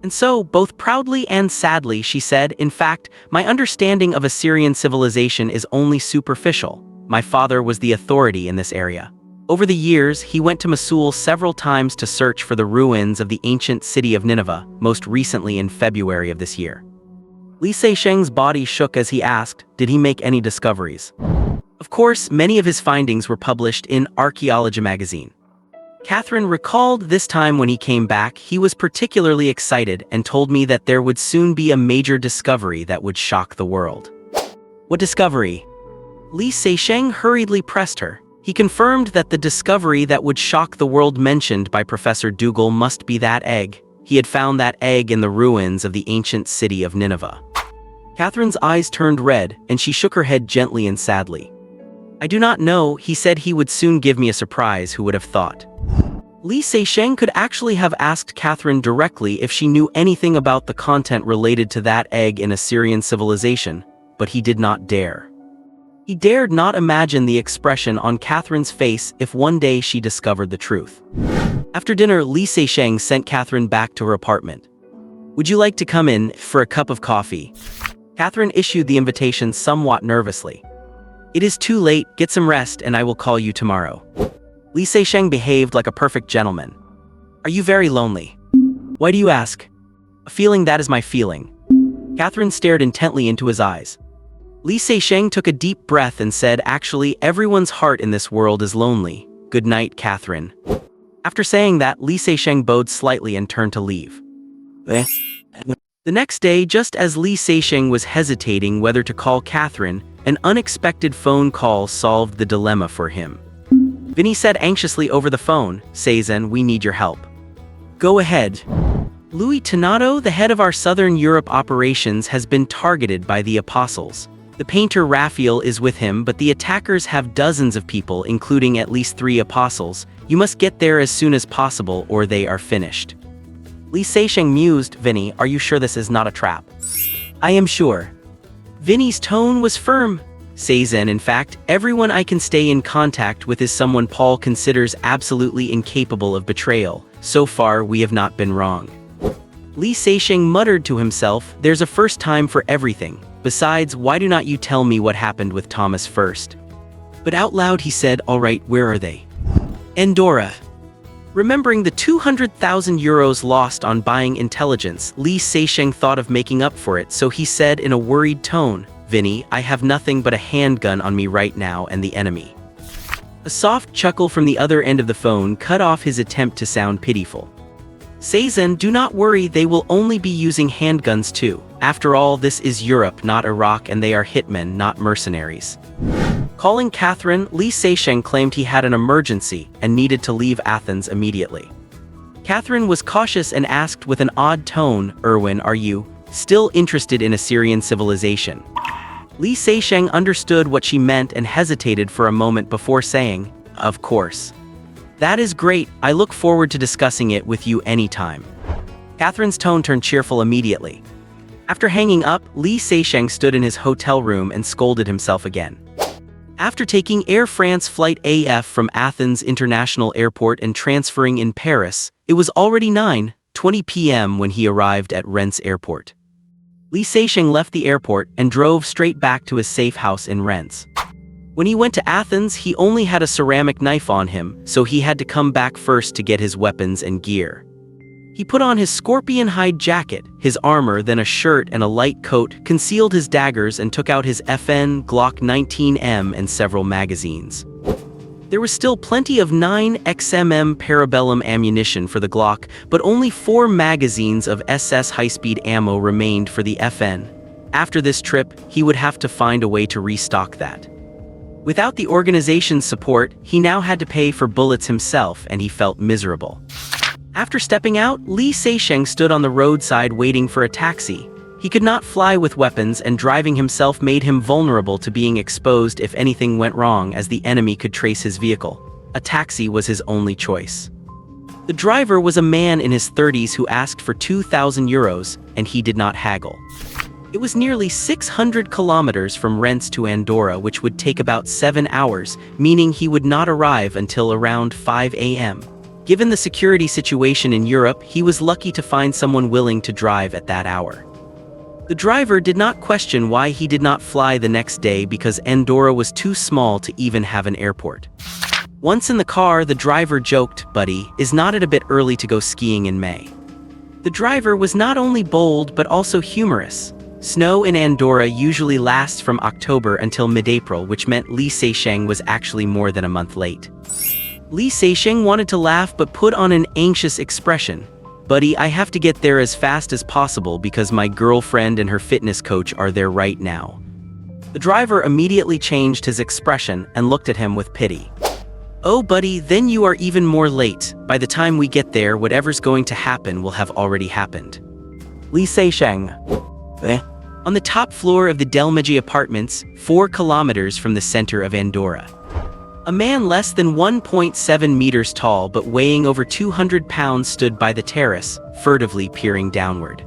And so, both proudly and sadly, she said, in fact, my understanding of Assyrian civilization is only superficial. My father was the authority in this area. Over the years, he went to Mosul several times to search for the ruins of the ancient city of Nineveh, most recently in February of this year. Li Seixing's body shook as he asked, did he make any discoveries? Of course, many of his findings were published in Archaeology magazine. Catherine recalled this time when he came back, he was particularly excited and told me that there would soon be a major discovery that would shock the world. What discovery? Li Seixing hurriedly pressed her. He confirmed that the discovery that would shock the world mentioned by Professor Dougal must be that egg. He had found that egg in the ruins of the ancient city of Nineveh. Catherine's eyes turned red, and she shook her head gently and sadly. I do not know, he said he would soon give me a surprise. Who would have thought? Li Seixing could actually have asked Catherine directly if she knew anything about the content related to that egg in Assyrian civilization, but he did not dare. He dared not imagine the expression on Catherine's face if one day she discovered the truth. After dinner, Li Seixing sent Catherine back to her apartment. Would you like to come in for a cup of coffee? Catherine issued the invitation somewhat nervously. It is too late, get some rest and I will call you tomorrow. Li Seixing behaved like a perfect gentleman. Are you very lonely? Why do you ask? A feeling, that is my feeling. Catherine stared intently into his eyes. Li Seixing took a deep breath and said, actually, everyone's heart in this world is lonely. Good night, Catherine. After saying that, Li Seixing bowed slightly and turned to leave. The next day, just as Li Seixing was hesitating whether to call Catherine, an unexpected phone call solved the dilemma for him. Vinny said anxiously over the phone, Seizen, we need your help. Go ahead. Louis Tanato, the head of our Southern Europe operations, has been targeted by the apostles. The painter Raphael is with him, but the attackers have dozens of people, including at least 3 apostles. You must get there as soon as possible or they are finished. Li Seixing mused, Vinny, are you sure this is not a trap? I am sure. Vinny's tone was firm. Seizen, in fact, everyone I can stay in contact with is someone Paul considers absolutely incapable of betrayal. So far, we have not been wrong. Li Seixing muttered to himself, there's a first time for everything. Besides, why do not you tell me what happened with Thomas first? But out loud he said, all right, where are they? Andorra. Remembering the 200,000 euros lost on buying intelligence, Li Seixing thought of making up for it, so he said in a worried tone, Vinny, I have nothing but a handgun on me right now and the enemy. A soft chuckle from the other end of the phone cut off his attempt to sound pitiful. Seizen, do not worry, they will only be using handguns too. After all, this is Europe, not Iraq, and they are hitmen, not mercenaries. Calling Catherine, Li Seixing claimed he had an emergency and needed to leave Athens immediately. Catherine was cautious and asked with an odd tone, "Erwin, are you still interested in Assyrian civilization?" Li Seixing understood what she meant and hesitated for a moment before saying, "Of course." "That is great, I look forward to discussing it with you anytime." Catherine's tone turned cheerful immediately. After hanging up, Li Seixing stood in his hotel room and scolded himself again. After taking Air France Flight AF from Athens International Airport and transferring in Paris, it was already 9:20 p.m. when he arrived at Rennes Airport. Li Seixing left the airport and drove straight back to his safe house in Rennes. When he went to Athens, he only had a ceramic knife on him, so he had to come back first to get his weapons and gear. He put on his scorpion hide jacket, his armor, then a shirt and a light coat, concealed his daggers, and took out his FN Glock 19M and several magazines. There was still plenty of 9xmm parabellum ammunition for the Glock, but only 4 magazines of SS high-speed ammo remained for the FN. After this trip, he would have to find a way to restock that. Without the organization's support, he now had to pay for bullets himself, and he felt miserable. After stepping out, Li Seixing stood on the roadside waiting for a taxi. He could not fly with weapons, and driving himself made him vulnerable to being exposed if anything went wrong, as the enemy could trace his vehicle. A taxi was his only choice. The driver was a man in his 30s who asked for 2,000 euros, and he did not haggle. It was nearly 600 kilometers from Rennes to Andorra, which would take about 7 hours, meaning he would not arrive until around 5 a.m. Given the security situation in Europe, he was lucky to find someone willing to drive at that hour. The driver did not question why he did not fly the next day, because Andorra was too small to even have an airport. Once in the car, the driver joked, "Buddy, is not it a bit early to go skiing in May?" The driver was not only bold but also humorous. Snow in Andorra usually lasts from October until mid-April, which meant Li Seixing was actually more than a month late. Li Seixing wanted to laugh but put on an anxious expression. "Buddy, I have to get there as fast as possible because my girlfriend and her fitness coach are there right now." The driver immediately changed his expression and looked at him with pity. "Oh buddy, then you are even more late. By the time we get there, whatever's going to happen will have already happened." Li Seixing. On the top floor of the Delmegi apartments, 4 kilometers from the center of Andorra. A man less than 1.7 meters tall but weighing over 200 pounds stood by the terrace, furtively peering downward.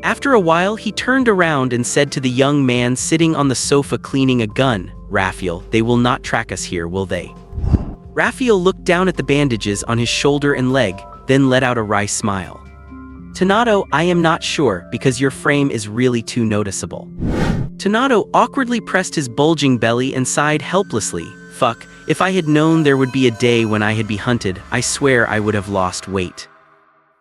After a while, he turned around and said to the young man sitting on the sofa cleaning a gun, "Raphael, they will not track us here, will they?" Raphael looked down at the bandages on his shoulder and leg, then let out a wry smile. "Tanato, I am not sure, because your frame is really too noticeable." Tanato awkwardly pressed his bulging belly and sighed helplessly. "Fuck, if I had known there would be a day when I had be hunted, I swear I would have lost weight."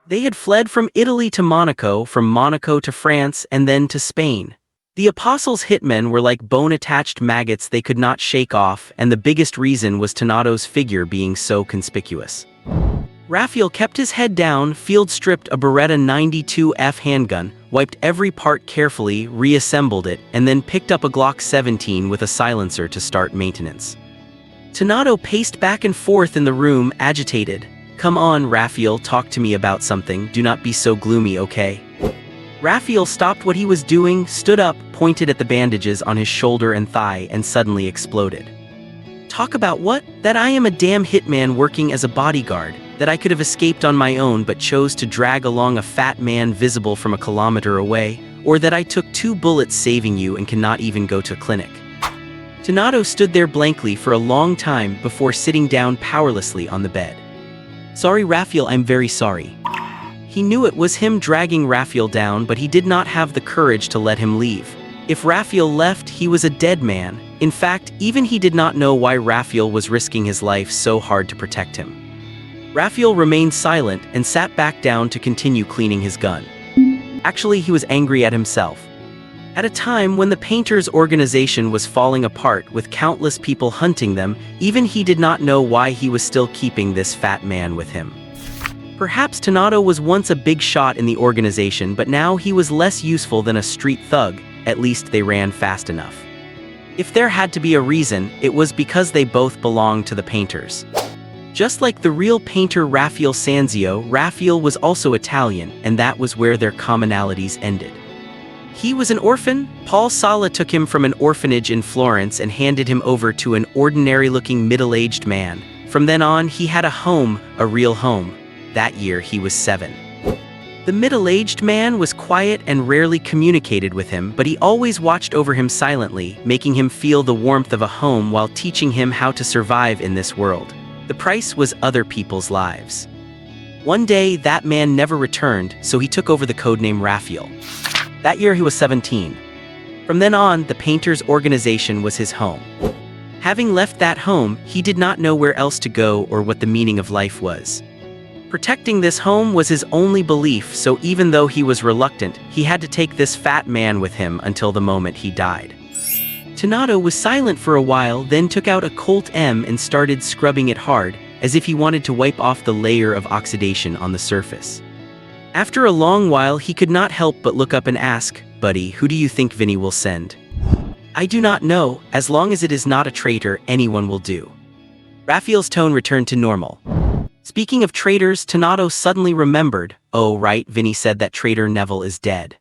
They had fled from Italy to Monaco, from Monaco to France, and then to Spain. The apostles' hitmen were like bone-attached maggots they could not shake off, and the biggest reason was Tanato's figure being so conspicuous. Raphael kept his head down, field-stripped a Beretta 92F handgun, wiped every part carefully, reassembled it, and then picked up a Glock 17 with a silencer to start maintenance. Tanato paced back and forth in the room, agitated. "Come on, Raphael, talk to me about something. Do not be so gloomy, okay?" Raphael stopped what he was doing, stood up, pointed at the bandages on his shoulder and thigh, and suddenly exploded. "Talk about what? That I am a damn hitman working as a bodyguard, that I could have escaped on my own but chose to drag along a fat man visible from a kilometer away, or that I took 2 bullets saving you and cannot even go to a clinic." Tanato stood there blankly for a long time before sitting down powerlessly on the bed. "Sorry, Raphael, I'm very sorry." He knew it was him dragging Raphael down, but he did not have the courage to let him leave. If Raphael left, he was a dead man. In fact, even he did not know why Raphael was risking his life so hard to protect him. Raphael remained silent and sat back down to continue cleaning his gun. Actually, he was angry at himself. At a time when the painters' organization was falling apart with countless people hunting them, even he did not know why he was still keeping this fat man with him. Perhaps Tanato was once a big shot in the organization, but now he was less useful than a street thug. At least they ran fast enough. If there had to be a reason, it was because they both belonged to the painters. Just like the real painter Raphael Sanzio, Raphael was also Italian, and that was where their commonalities ended. He was an orphan. Paul Sala took him from an orphanage in Florence and handed him over to an ordinary-looking middle-aged man. From then on, he had a home, a real home. That year, he was 7. The middle-aged man was quiet and rarely communicated with him, but he always watched over him silently, making him feel the warmth of a home while teaching him how to survive in this world. The price was other people's lives. One day, that man never returned, so he took over the codename Raphael. That year, he was 17. From then on, the painter's organization was his home. Having left that home, he did not know where else to go or what the meaning of life was. Protecting this home was his only belief, so even though he was reluctant, he had to take this fat man with him until the moment he died. Tanato was silent for a while, then took out a Colt M and started scrubbing it hard, as if he wanted to wipe off the layer of oxidation on the surface. After a long while, he could not help but look up and ask, "Buddy, who do you think Vinny will send?" "I do not know. As long as it is not a traitor, anyone will do." Raphael's tone returned to normal. Speaking of traitors, Tanato suddenly remembered. "Oh right, Vinny said that traitor Neville is dead."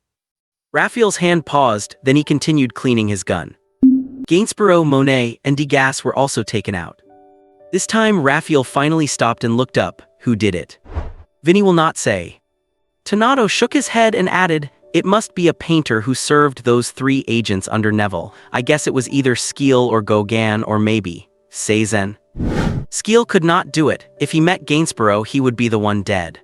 Raphael's hand paused, then he continued cleaning his gun. Gainsborough, Monet, and Degas were also taken out. This time, Raphael finally stopped and looked up. "Who did it?" "Vinny will not say." Tanato shook his head and added, "It must be a painter who served those 3 agents under Neville. I guess it was either Skeel or Gauguin or maybe Cézanne." Skeel could not do it. If he met Gainsborough, he would be the one dead.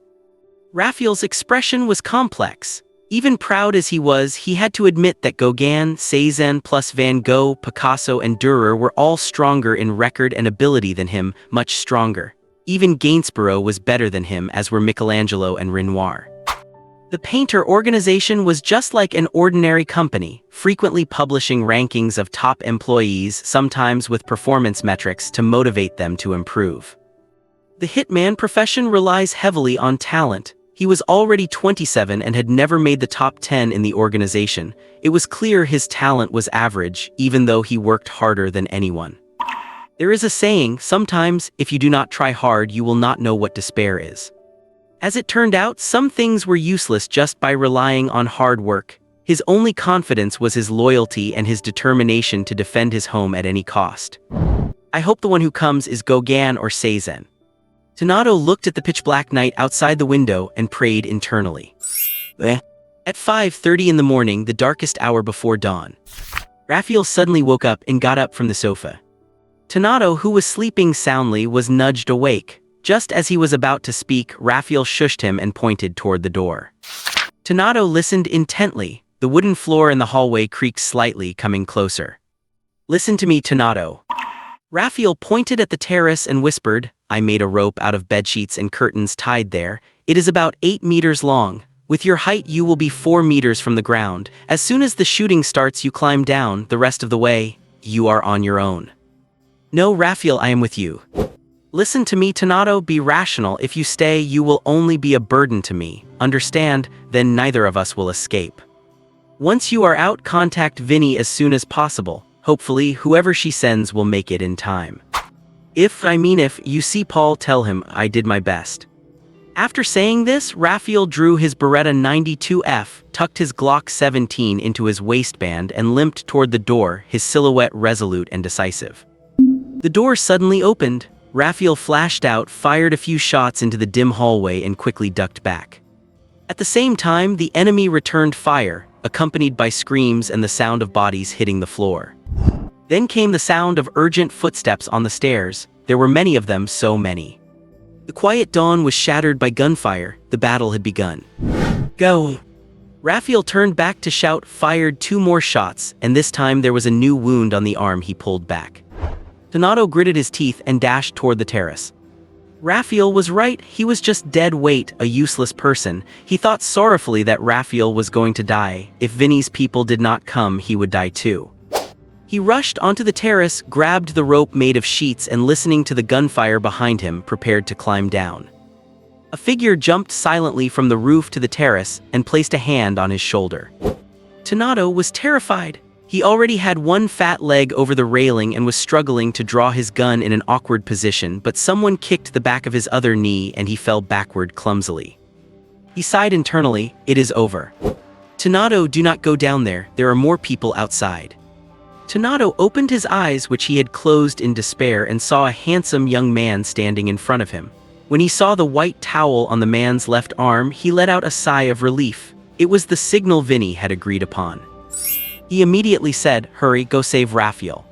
Raphael's expression was complex. Even proud as he was, he had to admit that Gauguin, Cézanne plus Van Gogh, Picasso and Dürer were all stronger in record and ability than him, much stronger. Even Gainsborough was better than him, as were Michelangelo and Renoir. The painter organization was just like an ordinary company, frequently publishing rankings of top employees, sometimes with performance metrics to motivate them to improve. The hitman profession relies heavily on talent. He was already 27 and had never made the top 10 in the organization. It was clear his talent was average, even though he worked harder than anyone. There is a saying, sometimes, if you do not try hard, you will not know what despair is. As it turned out, some things were useless just by relying on hard work. His only confidence was his loyalty and his determination to defend his home at any cost. "I hope the one who comes is Gauguin or Cézanne." Tanato looked at the pitch-black night outside the window and prayed internally. At 5:30 in the morning, the darkest hour before dawn, Raphael suddenly woke up and got up from the sofa. Tanato, who was sleeping soundly, was nudged awake. Just as he was about to speak, Raphael shushed him and pointed toward the door. Tanato listened intently. The wooden floor in the hallway creaked slightly, coming closer. "Listen to me, Tanato." Raphael pointed at the terrace and whispered, "I made a rope out of bedsheets and curtains tied there. It is about 8 meters long. With your height, you will be 4 meters from the ground. As soon as the shooting starts, you climb down. The rest of the way, you are on your own." "No, Raphael, I am with you." "Listen to me, Tanato, be rational. If you stay, you will only be a burden to me. Understand? Then neither of us will escape. Once you are out, contact Vinny as soon as possible. Hopefully, whoever she sends will make it in time. If you see Paul, tell him I did my best." After saying this, Raphael drew his Beretta 92F, tucked his Glock 17 into his waistband and limped toward the door, his silhouette resolute and decisive. The door suddenly opened. Raphael flashed out, fired a few shots into the dim hallway and quickly ducked back. At the same time, the enemy returned fire, accompanied by screams and the sound of bodies hitting the floor. Then came the sound of urgent footsteps on the stairs. There were many of them, so many. The quiet dawn was shattered by gunfire. The battle had begun. "Go!" Raphael turned back to shout, fired 2 more shots, and this time there was a new wound on the arm he pulled back. Tanato gritted his teeth and dashed toward the terrace. Raphael was right, he was just dead weight, a useless person. He thought sorrowfully that Raphael was going to die. If Vinny's people did not come, he would die too. He rushed onto the terrace, grabbed the rope made of sheets and listening to the gunfire behind him, prepared to climb down. A figure jumped silently from the roof to the terrace and placed a hand on his shoulder. Tonado was terrified. He already had one fat leg over the railing and was struggling to draw his gun in an awkward position, but someone kicked the back of his other knee and he fell backward clumsily. He sighed internally, "It is over. Tonado, do not go down there, there are more people outside." Tonado opened his eyes, which he had closed in despair, and saw a handsome young man standing in front of him. When he saw the white towel on the man's left arm, he let out a sigh of relief. It was the signal Vinny had agreed upon. He immediately said, "Hurry, go save Raphael."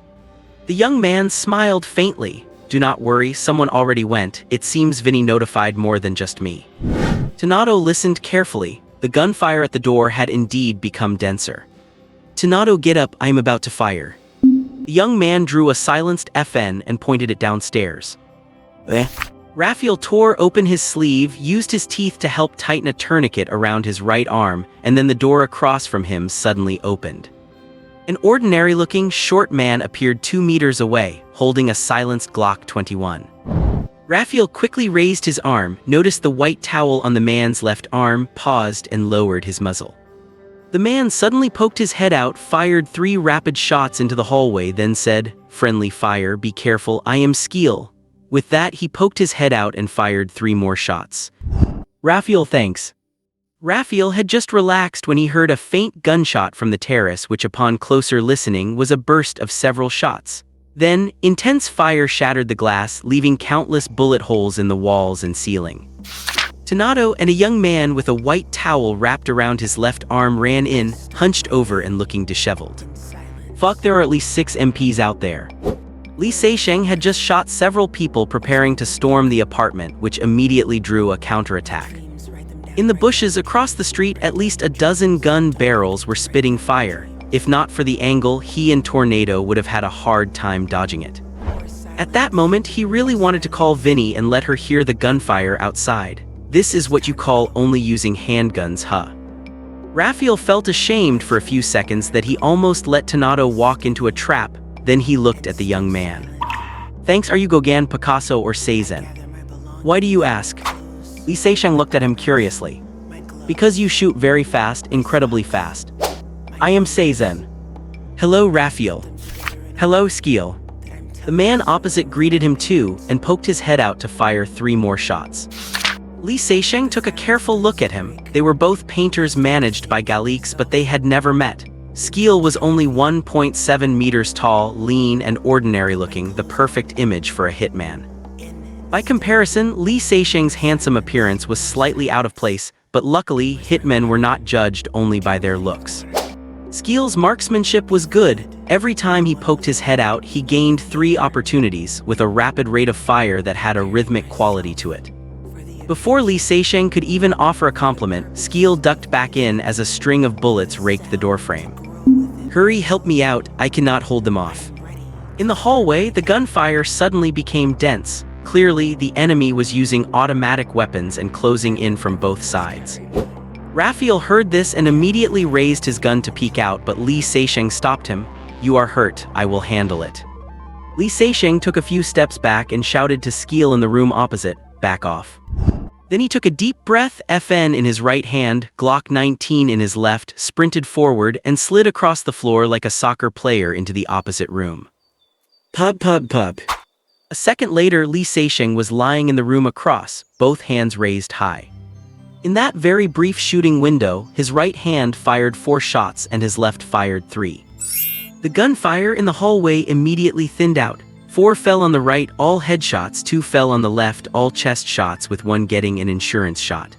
The young man smiled faintly. "Do not worry, someone already went. It seems Vinny notified more than just me." Tonado listened carefully. The gunfire at the door had indeed become denser. "Tonado, get up, I am about to fire." The young man drew a silenced FN and pointed it downstairs. Raphael tore open his sleeve, used his teeth to help tighten a tourniquet around his right arm, and then the door across from him suddenly opened. An ordinary-looking, short man appeared 2 meters away, holding a silenced Glock 21. Raphael quickly raised his arm, noticed the white towel on the man's left arm, paused, and lowered his muzzle. The man suddenly poked his head out, fired 3 rapid shots into the hallway, then said, "Friendly fire, be careful, I am Skeel." With that, he poked his head out and fired 3 more shots. "Raphael, thanks." Raphael had just relaxed when he heard a faint gunshot from the terrace, which upon closer listening was a burst of several shots. Then, intense fire shattered the glass, leaving countless bullet holes in the walls and ceiling. Tonado and a young man with a white towel wrapped around his left arm ran in, hunched over and looking disheveled. "Fuck, there are at least 6 MPs out there." Lee Sesheng had just shot several people preparing to storm the apartment, which immediately drew a counterattack. In the bushes across the street, at least a dozen gun barrels were spitting fire. If not for the angle, he and Tornado would have had a hard time dodging it. At that moment, he really wanted to call Vinny and let her hear the gunfire outside. This is what you call only using handguns, huh? Raphael felt ashamed for a few seconds that he almost let Tonado walk into a trap. Then he looked at the young man. "Thanks, are you Gauguin, Picasso, or Cezanne?" "Why do you ask?" Lee Sesheng looked at him curiously. "Because you shoot very fast, incredibly fast." "I am Cezanne." "Hello, Raphael." "Hello, Skeel." The man opposite greeted him too, and poked his head out to fire 3 more shots. Lee Sesheng took a careful look at him. They were both painters managed by Galix, but they had never met. Skeel was only 1.7 meters tall, lean, and ordinary-looking, the perfect image for a hitman. By comparison, Lee Sesheng's handsome appearance was slightly out of place, but luckily, hitmen were not judged only by their looks. Skeel's marksmanship was good. Every time he poked his head out, he gained 3 opportunities, with a rapid rate of fire that had a rhythmic quality to it. Before Lee Sesheng could even offer a compliment, Skeel ducked back in as a string of bullets raked the doorframe. "Hurry, help me out, I cannot hold them off." In the hallway, the gunfire suddenly became dense. Clearly, the enemy was using automatic weapons and closing in from both sides. Raphael heard this and immediately raised his gun to peek out, but Lee Sesheng stopped him. "You are hurt, I will handle it." Lee Sesheng took a few steps back and shouted to Skeel in the room opposite, "Back off." Then he took a deep breath, FN in his right hand, Glock 19 in his left, sprinted forward, and slid across the floor like a soccer player into the opposite room. Pub pub pub. A second later, Lee Sesheng was lying in the room across, both hands raised high. In that very brief shooting window, his right hand fired 4 shots and his left fired 3. The gunfire in the hallway immediately thinned out. 4 fell on the right, all headshots, 2 fell on the left, all chest shots, with 1 getting an insurance shot.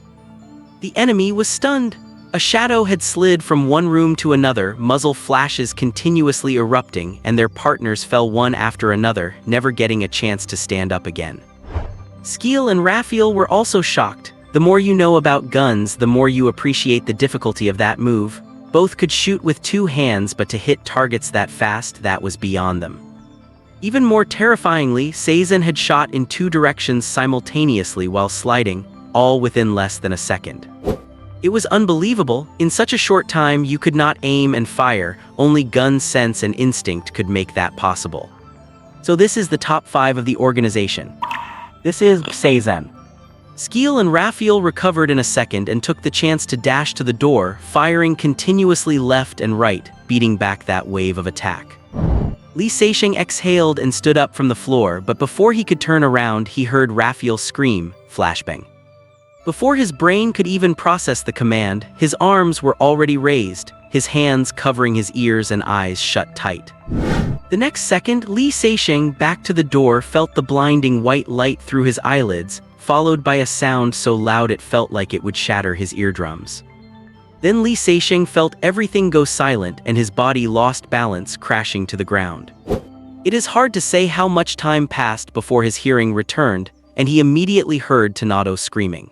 The enemy was stunned. A shadow had slid from one room to another, muzzle flashes continuously erupting, and their partners fell one after another, never getting a chance to stand up again. Skeel and Raphael were also shocked. The more you know about guns, the more you appreciate the difficulty of that move. Both could shoot with 2 hands, but to hit targets that fast, that was beyond them. Even more terrifyingly, Cezanne had shot in 2 directions simultaneously while sliding, all within less than a second. It was unbelievable. In such a short time, you could not aim and fire. Only gun sense and instinct could make that possible. So this is the top 5 of the organization. This is Cezanne. Skeel and Raphael recovered in a second and took the chance to dash to the door, firing continuously left and right, beating back that wave of attack. Lee Se-sheng exhaled and stood up from the floor, but before he could turn around, he heard Raphael scream, "Flashbang." Before his brain could even process the command, his arms were already raised, his hands covering his ears and eyes shut tight. The next second, Lee Se-sheng, back to the door, felt the blinding white light through his eyelids, followed by a sound so loud it felt like it would shatter his eardrums. Then Lee Se-sheng felt everything go silent and his body lost balance, crashing to the ground. It is hard to say how much time passed before his hearing returned, and he immediately heard Tanado screaming.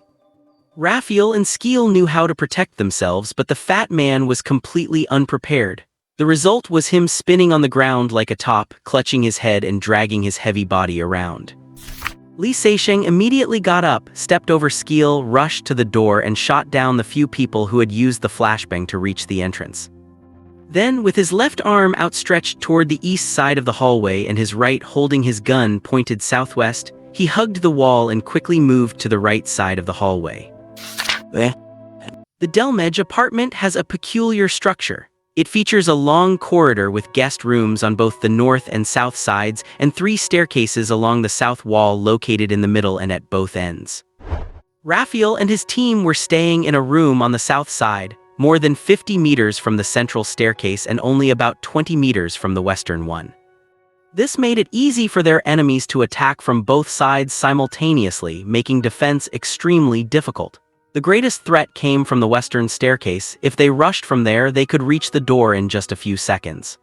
Raphael and Skeel knew how to protect themselves, but the fat man was completely unprepared. The result was him spinning on the ground like a top, clutching his head and dragging his heavy body around. Lee Se-sheng immediately got up, stepped over Skeel, rushed to the door and shot down the few people who had used the flashbang to reach the entrance. Then, with his left arm outstretched toward the east side of the hallway and his right holding his gun pointed southwest, he hugged the wall and quickly moved to the right side of the hallway. The Delmege apartment has a peculiar structure. It features a long corridor with guest rooms on both the north and south sides and 3 staircases along the south wall located in the middle and at both ends. Raphael and his team were staying in a room on the south side, more than 50 meters from the central staircase and only about 20 meters from the western one. This made it easy for their enemies to attack from both sides simultaneously, making defense extremely difficult. The greatest threat came from the western staircase. If they rushed from there, they could reach the door in just a few seconds.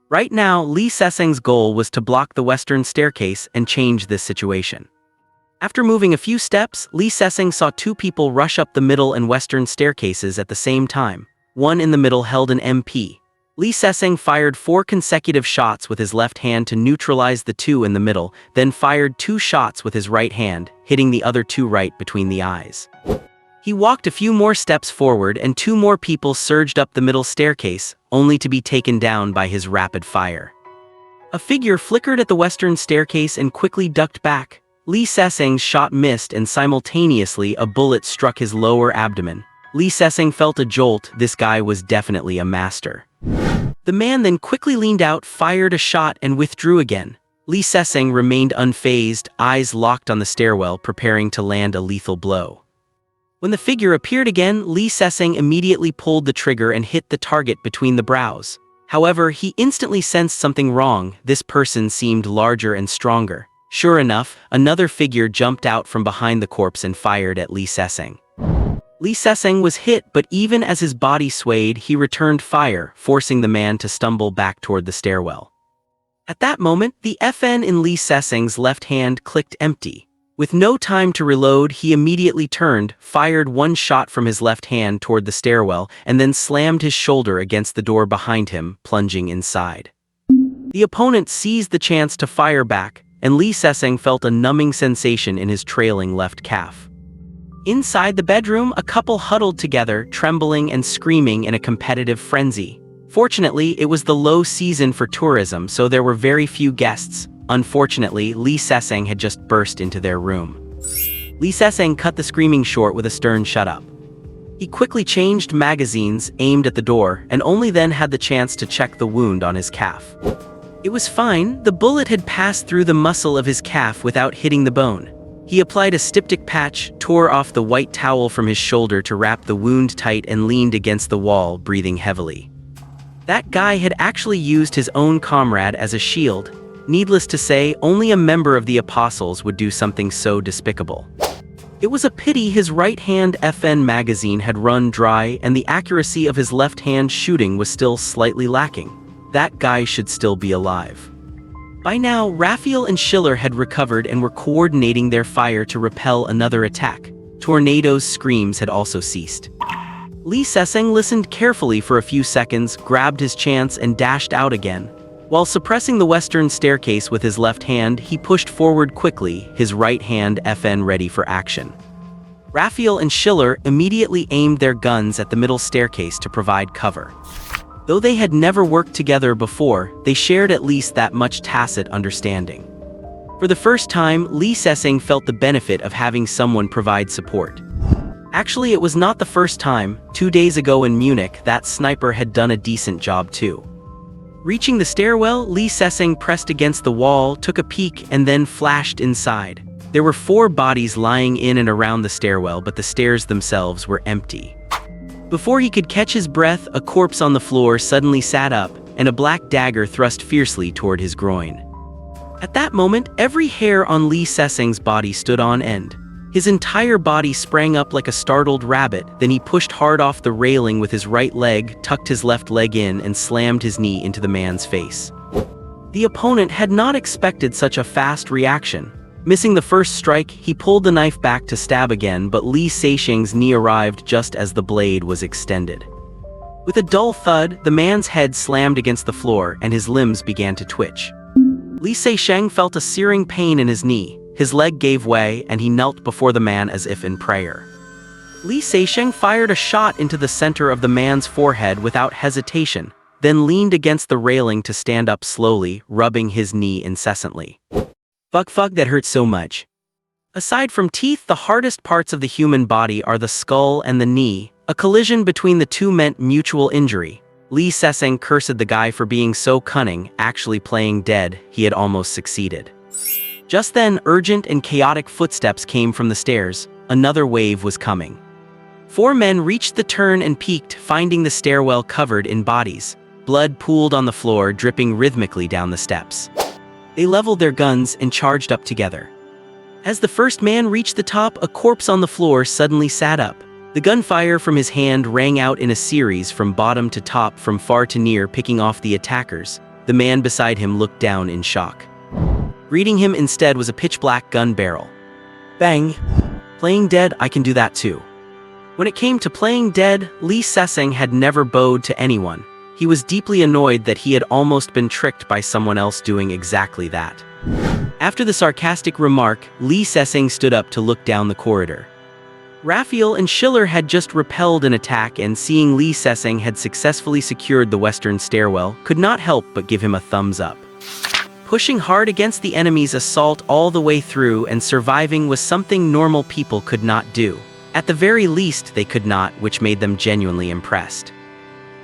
Right now, Lee Se-sheng's goal was to block the western staircase and change this situation. After moving a few steps, Lee Se-sheng saw 2 people rush up the middle and western staircases at the same time. One in the middle held an MP. Lee Se-sheng fired 4 consecutive shots with his left hand to neutralize the 2 in the middle, then fired 2 shots with his right hand, hitting the other 2 right between the eyes. He walked a few more steps forward and 2 more people surged up the middle staircase, only to be taken down by his rapid fire. A figure flickered at the western staircase and quickly ducked back. Lee Se-sheng's shot missed and simultaneously a bullet struck his lower abdomen. Lee Se-sheng felt a jolt. This guy was definitely a master. The man then quickly leaned out, fired a shot and withdrew again. Lee Se-sheng remained unfazed, eyes locked on the stairwell, preparing to land a lethal blow. When the figure appeared again, Lee Se-sheng immediately pulled the trigger and hit the target between the brows. However, he instantly sensed something wrong. This person seemed larger and stronger. Sure enough, another figure jumped out from behind the corpse and fired at Lee Se-sheng. Lee Se-sheng was hit, but even as his body swayed, he returned fire, forcing the man to stumble back toward the stairwell. At that moment, the FN in Lee Se-sheng's left hand clicked empty. With no time to reload, he immediately turned, fired 1 shot from his left hand toward the stairwell, and then slammed his shoulder against the door behind him, plunging inside. The opponent seized the chance to fire back, and Lee Se-sheng felt a numbing sensation in his trailing left calf. Inside the bedroom, a couple huddled together, trembling and screaming in a competitive frenzy. Fortunately, it was the low season for tourism, so there were very few guests. Unfortunately, Lee Se-sheng had just burst into their room. Lee Se-sheng cut the screaming short with a stern "shut up." He quickly changed magazines, aimed at the door, and only then had the chance to check the wound on his calf. It was fine. The bullet had passed through the muscle of his calf without hitting the bone. He applied a styptic patch, tore off the white towel from his shoulder to wrap the wound tight, and leaned against the wall, breathing heavily. That guy had actually used his own comrade as a shield. Needless to say, only a member of the Apostles would do something so despicable. It was a pity his right-hand FN magazine had run dry and the accuracy of his left-hand shooting was still slightly lacking. That guy should still be alive. By now, Raphael and Schiller had recovered and were coordinating their fire to repel another attack. Tornado's screams had also ceased. Lee Se-sheng listened carefully for a few seconds, grabbed his chance and dashed out again. While suppressing the western staircase with his left hand, he pushed forward quickly, his right hand FN ready for action. Raphael and Schiller immediately aimed their guns at the middle staircase to provide cover. Though they had never worked together before, they shared at least that much tacit understanding. For the first time, Lee Se-seng felt the benefit of having someone provide support. Actually, it was not the first time. 2 days ago in Munich, that sniper had done a decent job too. Reaching the stairwell, Lee Se-seng pressed against the wall, took a peek, and then flashed inside. There were 4 bodies lying in and around the stairwell, but the stairs themselves were empty. Before he could catch his breath, a corpse on the floor suddenly sat up, and a black dagger thrust fiercely toward his groin. At that moment, every hair on Lee Se-seng's body stood on end. His entire body sprang up like a startled rabbit, then he pushed hard off the railing with his right leg, tucked his left leg in, and slammed his knee into the man's face. The opponent had not expected such a fast reaction. Missing the first strike, he pulled the knife back to stab again, but Lee Se-seng's knee arrived just as the blade was extended. With a dull thud, the man's head slammed against the floor, and his limbs began to twitch. Lee Se-seng felt a searing pain in his knee. His leg gave way, and he knelt before the man as if in prayer. Lee Se-seng fired a shot into the center of the man's forehead without hesitation, then leaned against the railing to stand up slowly, rubbing his knee incessantly. Fuck, that hurts so much. Aside from teeth, the hardest parts of the human body are the skull and the knee. A collision between the two meant mutual injury. Lee Se-seng cursed the guy for being so cunning, actually playing dead. He had almost succeeded. Just then, urgent and chaotic footsteps came from the stairs. Another wave was coming. 4 men reached the turn and peeked, finding the stairwell covered in bodies. Blood pooled on the floor, dripping rhythmically down the steps. They leveled their guns and charged up together. As the first man reached the top, a corpse on the floor suddenly sat up. The gunfire from his hand rang out in a series from bottom to top, from far to near, picking off the attackers. The man beside him looked down in shock. Greeting him instead was a pitch-black gun barrel. Bang! Playing dead, I can do that too. When it came to playing dead, Lee Se-seng had never bowed to anyone. He was deeply annoyed that he had almost been tricked by someone else doing exactly that. After the sarcastic remark, Lee Se-seng stood up to look down the corridor. Raphael and Schiller had just repelled an attack, and seeing Lee Se-seng had successfully secured the western stairwell, could not help but give him a thumbs up. Pushing hard against the enemy's assault all the way through and surviving was something normal people could not do. At the very least, they could not, which made them genuinely impressed.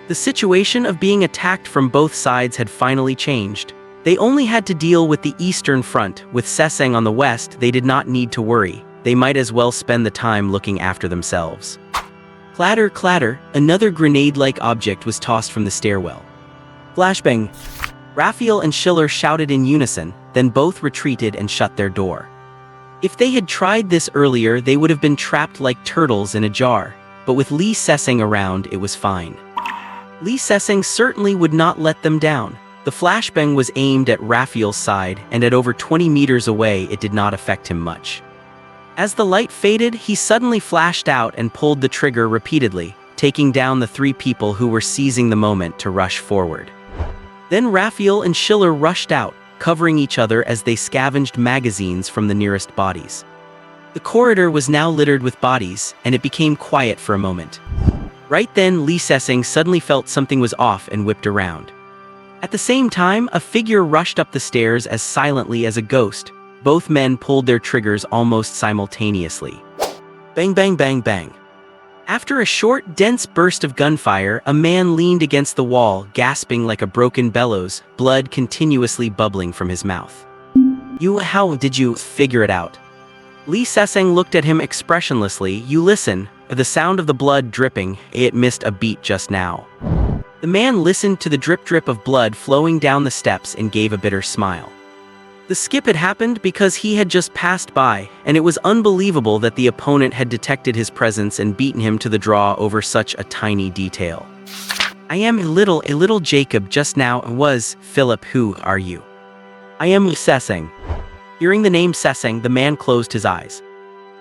The situation of being attacked from both sides had finally changed. They only had to deal with the Eastern Front. With Se-seng on the west, they did not need to worry. They might as well spend the time looking after themselves. Clatter, clatter, another grenade-like object was tossed from the stairwell. Flashbang! Raphael and Schiller shouted in unison, then both retreated and shut their door. If they had tried this earlier, they would have been trapped like turtles in a jar, but with Lee Se-seng around, it was fine. Lee Se-seng certainly would not let them down. The flashbang was aimed at Raphael's side, and at over 20 meters away, it did not affect him much. As the light faded, he suddenly flashed out and pulled the trigger repeatedly, taking down the 3 people who were seizing the moment to rush forward. Then Raphael and Schiller rushed out, covering each other as they scavenged magazines from the nearest bodies. The corridor was now littered with bodies, and it became quiet for a moment. Right then, Lee Se-seng suddenly felt something was off and whipped around. At the same time, a figure rushed up the stairs as silently as a ghost. Both men pulled their triggers almost simultaneously. Bang, bang, bang, bang. After a short, dense burst of gunfire, a man leaned against the wall, gasping like a broken bellows, blood continuously bubbling from his mouth. How did you figure it out? Lee Se-seng looked at him expressionlessly. You listen, the sound of the blood dripping, it missed a beat just now. The man listened to the drip of blood flowing down the steps and gave a bitter smile. The skip had happened because he had just passed by, and it was unbelievable that the opponent had detected his presence and beaten him to the draw over such a tiny detail. I am a little Jacob just now. Was Philip, who are you? I am Se-seng. Hearing the name Se-seng, the man closed his eyes.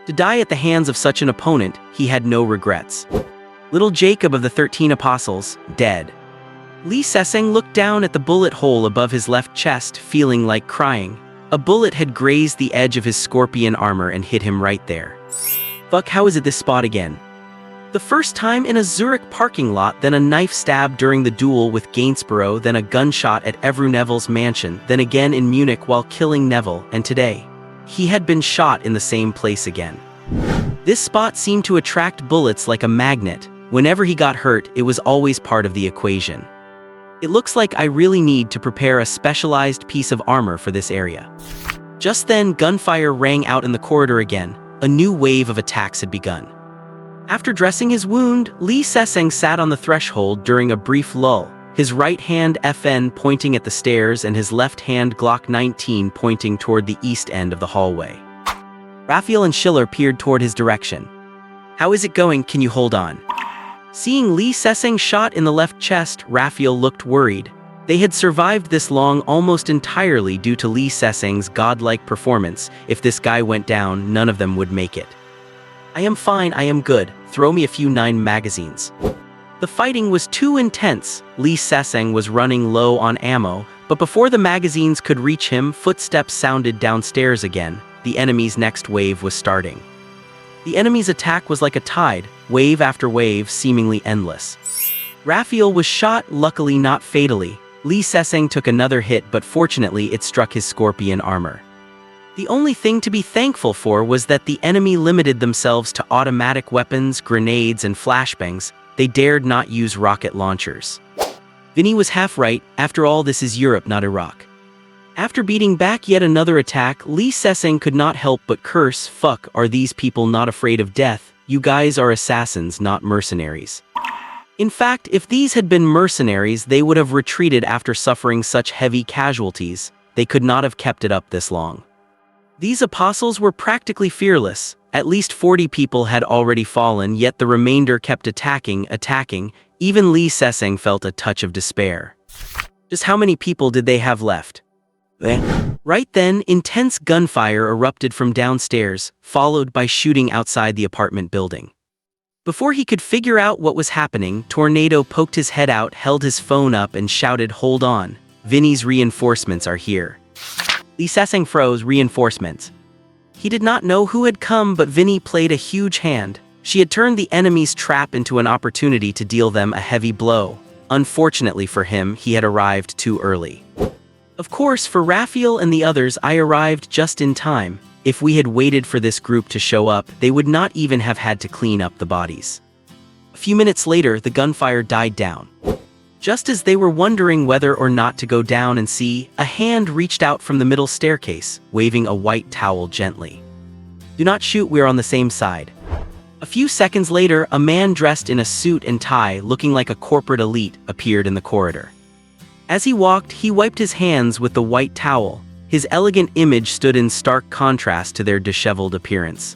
To die at the hands of such an opponent, he had no regrets. Little Jacob of the 13 Apostles, dead. Lee Se-seng looked down at the bullet hole above his left chest, feeling like crying. A bullet had grazed the edge of his scorpion armor and hit him right there. Fuck, how is it this spot again? The first time in a Zurich parking lot, then a knife stab during the duel with Gainsborough, then a gunshot at Evru Neville's mansion, then again in Munich while killing Neville, and today, he had been shot in the same place again. This spot seemed to attract bullets like a magnet. Whenever he got hurt, it was always part of the equation. It looks like I really need to prepare a specialized piece of armor for this area. Just then, gunfire rang out in the corridor again. A new wave of attacks had begun. After dressing his wound, Lee Se-seng sat on the threshold during a brief lull, his right hand FN pointing at the stairs and his left hand Glock 19 pointing toward the east end of the hallway. Raphael and Schiller peered toward his direction. "How is it going? Can you hold on?" Seeing Lee Se-seng shot in the left chest, Raphael looked worried. They had survived this long almost entirely due to Lee Se-seng's godlike performance. If this guy went down, none of them would make it. "I am fine, I am good. Throw me a few 9 magazines." The fighting was too intense. Lee Se-seng was running low on ammo, but before the magazines could reach him, footsteps sounded downstairs again. The enemy's next wave was starting. The enemy's attack was like a tide, wave after wave, seemingly endless. Raphael was shot, luckily not fatally. Lee Se-seng took another hit, but fortunately it struck his scorpion armor. The only thing to be thankful for was that the enemy limited themselves to automatic weapons, grenades, and flashbangs. They dared not use rocket launchers. Vinny was half right. After all, this is Europe, not Iraq. After beating back yet another attack, Lee Se-seng could not help but curse. "Fuck, are these people not afraid of death? You guys are assassins, not mercenaries." In fact, if these had been mercenaries, they would have retreated after suffering such heavy casualties. They could not have kept it up this long. These apostles were practically fearless. At least 40 people had already fallen, yet the remainder kept attacking. Even Lee Se-seng felt a touch of despair. Just how many people did they have left? Right then, intense gunfire erupted from downstairs, followed by shooting outside the apartment building. Before he could figure out what was happening, Tornado poked his head out, held his phone up, and shouted, "Hold on. Vinny's reinforcements are here." Lee Se-seng froze. Reinforcements. He did not know who had come, but Vinny played a huge hand. She had turned the enemy's trap into an opportunity to deal them a heavy blow. Unfortunately for him, he had arrived too early. Of course, for Raphael and the others, I arrived just in time. If we had waited for this group to show up, they would not even have had to clean up the bodies. A few minutes later, the gunfire died down. Just as they were wondering whether or not to go down and see, a hand reached out from the middle staircase, waving a white towel gently. "Do not shoot, we're on the same side." A few seconds later, a man dressed in a suit and tie, looking like a corporate elite, appeared in the corridor. As he walked, he wiped his hands with the white towel. His elegant image stood in stark contrast to their disheveled appearance.